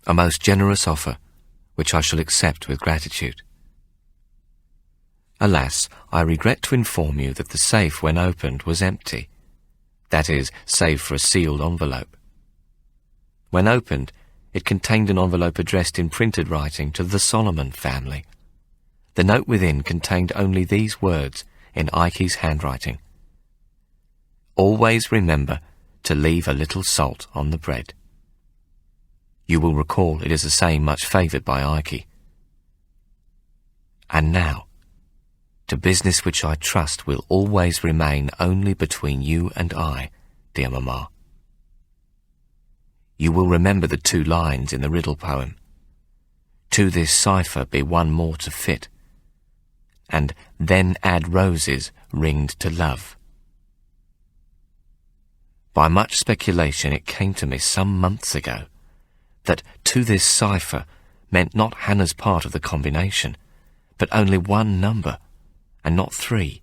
a most generous offer, which I shall accept with gratitude. Alas, I regret to inform you that the safe, when opened, was empty, that is, save for a sealed envelope. When opened, it contained an envelope addressed in printed writing to the Solomon family. The note within contained only these words in Ikey's handwriting: "Always remember to leave a little salt on the bread." You will recall it is a saying much favoured by Ikey. And now, to business which I trust will always remain only between you and I, dear Mamma. You will remember the 2 lines in the riddle poem: "To this cipher be one more to fit," and "then add roses ringed to love." By much speculation it came to me some months ago that "to this cipher" meant not Hannah's part of the combination, but only one number, and not 3.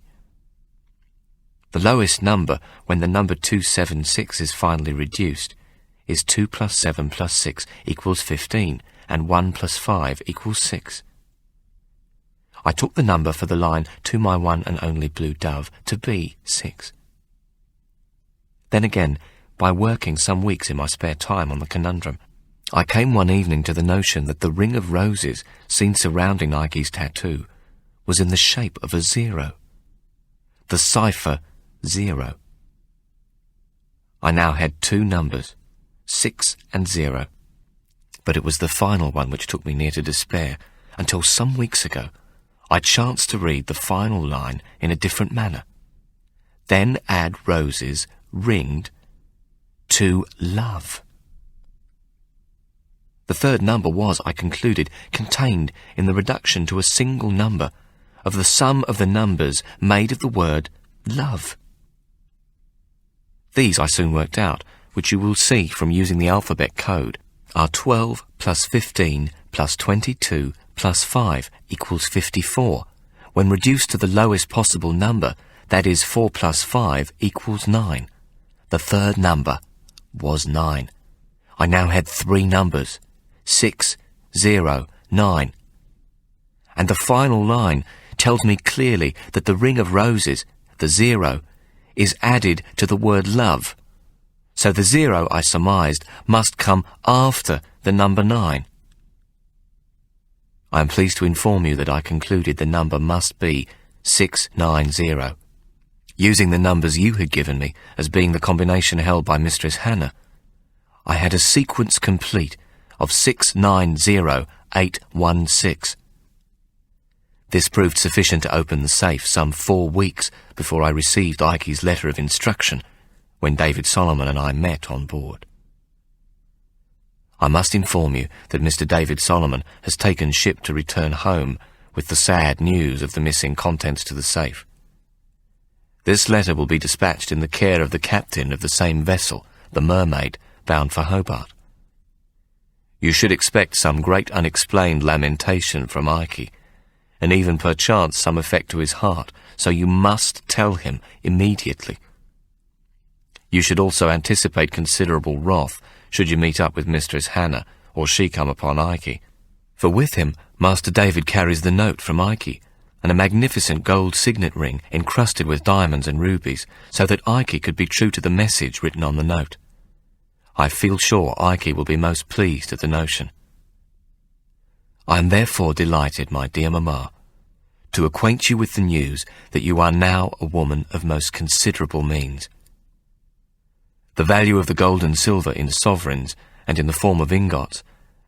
The lowest number, when the number 276 is finally reduced, is 2 + 7 + 6 = 15, and 1 + 5 = 6. I took the number for the line "To my one and only blue dove" to be 6. Then again, by working some weeks in my spare time on the conundrum, I came one evening to the notion that the ring of roses seen surrounding Ikey's tattoo was in the shape of a 0. The cipher 0. I now had 2 numbers, 6 and 0, but it was the final one which took me near to despair, until some weeks ago I chanced to read the final line in a different manner: "Then add roses ringed to love." The 3rd number was, I concluded, contained in the reduction to a single number of the sum of the numbers made of the word love. These I soon worked out, which you will see from using the alphabet code, are 12 + 15 + 22 + 5 = 54, when reduced to the lowest possible number, that is 4 + 5 = 9. The 3rd number was 9. I now had 3 numbers, 6, 0, 9. And the final line tells me clearly that the ring of roses, the 0, is added to the word love. So the 0, I surmised, must come after the number 9. I am pleased to inform you that I concluded the number must be 690. Using the numbers you had given me as being the combination held by Mistress Hannah, I had a sequence complete of 690816. This proved sufficient to open the safe some 4 weeks before I received Ikey's letter of instruction, when David Solomon and I met on board. I must inform you that Mr. David Solomon has taken ship to return home with the sad news of the missing contents to the safe. This letter will be dispatched in the care of the captain of the same vessel, the Mermaid, bound for Hobart. You should expect some great unexplained lamentation from Ikey, and even perchance some effect to his heart, so you must tell him immediately. You should also anticipate considerable wrath should you meet up with Mistress Hannah or she come upon Ikey. For with him, Master David carries the note from Ikey, and a magnificent gold signet ring encrusted with diamonds and rubies, so that Ikey could be true to the message written on the note. I feel sure Ikey will be most pleased at the notion. I am therefore delighted, my dear mamma, to acquaint you with the news that you are now a woman of most considerable means. The value of the gold and silver in sovereigns and in the form of ingots,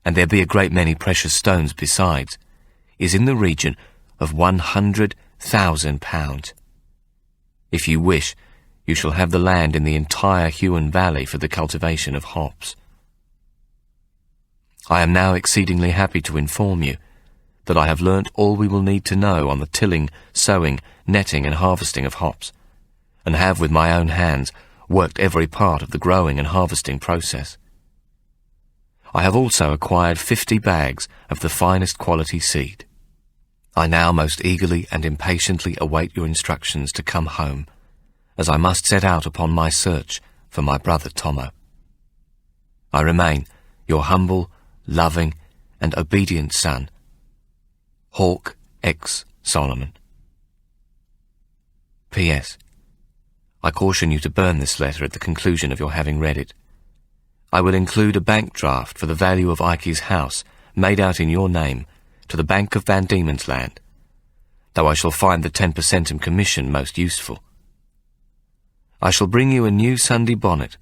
and there be a great many precious stones besides, is in the region of £100,000. If you wish, you shall have the land in the entire Huon Valley for the cultivation of hops. I am now exceedingly happy to inform you that I have learnt all we will need to know on the tilling, sowing, netting and harvesting of hops, and have with my own hands worked every part of the growing and harvesting process. I have also acquired 50 bags of the finest quality seed. I now most eagerly and impatiently await your instructions to come home, as I must set out upon my search for my brother Tomo. I remain your humble, loving, and obedient son, Hawk X. Solomon. P.S. I caution you to burn this letter at the conclusion of your having read it. I will include a bank draft for the value of Ikey's house, made out in your name, to the Bank of Van Diemen's Land, though I shall find the 10% in commission most useful. I shall bring you a new Sunday bonnet,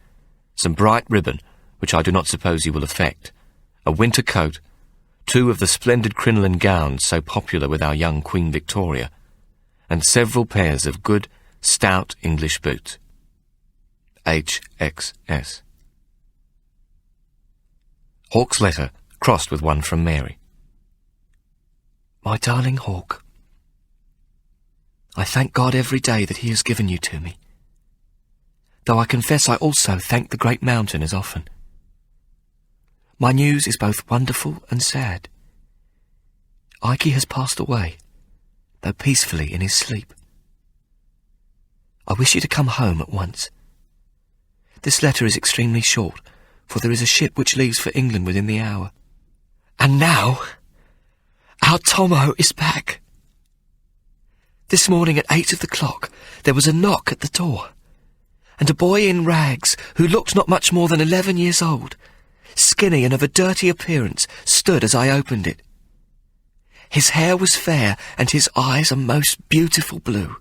some bright ribbon, which I do not suppose you will affect, a winter coat, 2 of the splendid crinoline gowns so popular with our young Queen Victoria, and several pairs of good, stout English boots. HXS. Hawk's letter crossed with one from Mary. My darling Hawk, I thank God every day that he has given you to me, though I confess I also thank the great mountain as often. My news is both wonderful and sad. Ikey has passed away, though peacefully in his sleep. I wish you to come home at once. This letter is extremely short, for there is a ship which leaves for England within the hour. And now, our Tomo is back. This morning at 8 of the clock, there was a knock at the door, and a boy in rags, who looked not much more than 11 years old, skinny and of a dirty appearance, stood as I opened it. His hair was fair, and his eyes a most beautiful blue.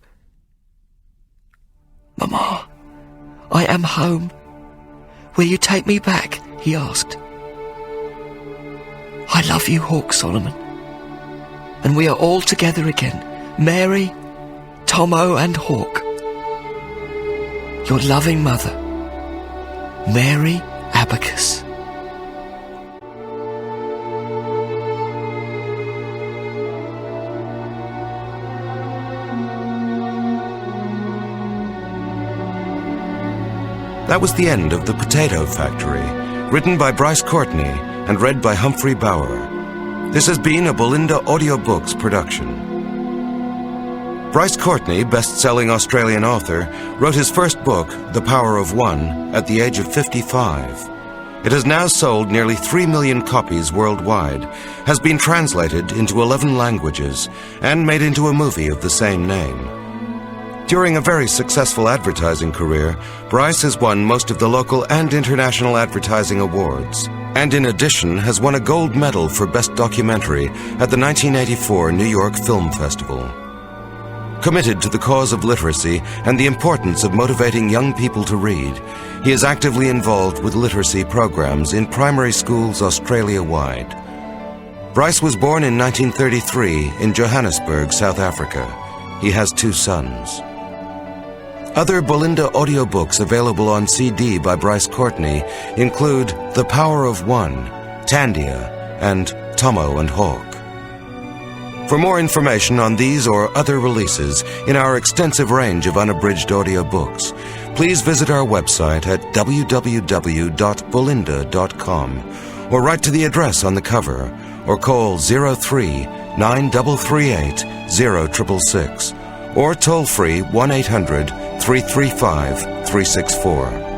Mamma, I am home. Will you take me back? He asked. I love you, Hawk Solomon. And we are all together again, Mary, Tomo and Hawk. Your loving mother, Mary Abacus. That was the end of The Potato Factory, written by Bryce Courtney and read by Humphrey Bower. This has been a Belinda Audiobooks production. Bryce Courtney, best-selling Australian author, wrote his first book, The Power of One, at the age of 55. It has now sold nearly 3 million copies worldwide, has been translated into 11 languages, and made into a movie of the same name. During a very successful advertising career, Bryce has won most of the local and international advertising awards, and in addition has won a gold medal for Best Documentary at the 1984 New York Film Festival. Committed to the cause of literacy and the importance of motivating young people to read, he is actively involved with literacy programs in primary schools Australia-wide. Bryce was born in 1933 in Johannesburg, South Africa. He has 2 sons. Other Belinda audiobooks available on CD by Bryce Courtney include The Power of One, Tandia, and Tomo and Hawk. For more information on these or other releases in our extensive range of unabridged audiobooks, please visit our website at www.belinda.com or write to the address on the cover or call 03-9338-0666 or toll-free 1-800-335-364.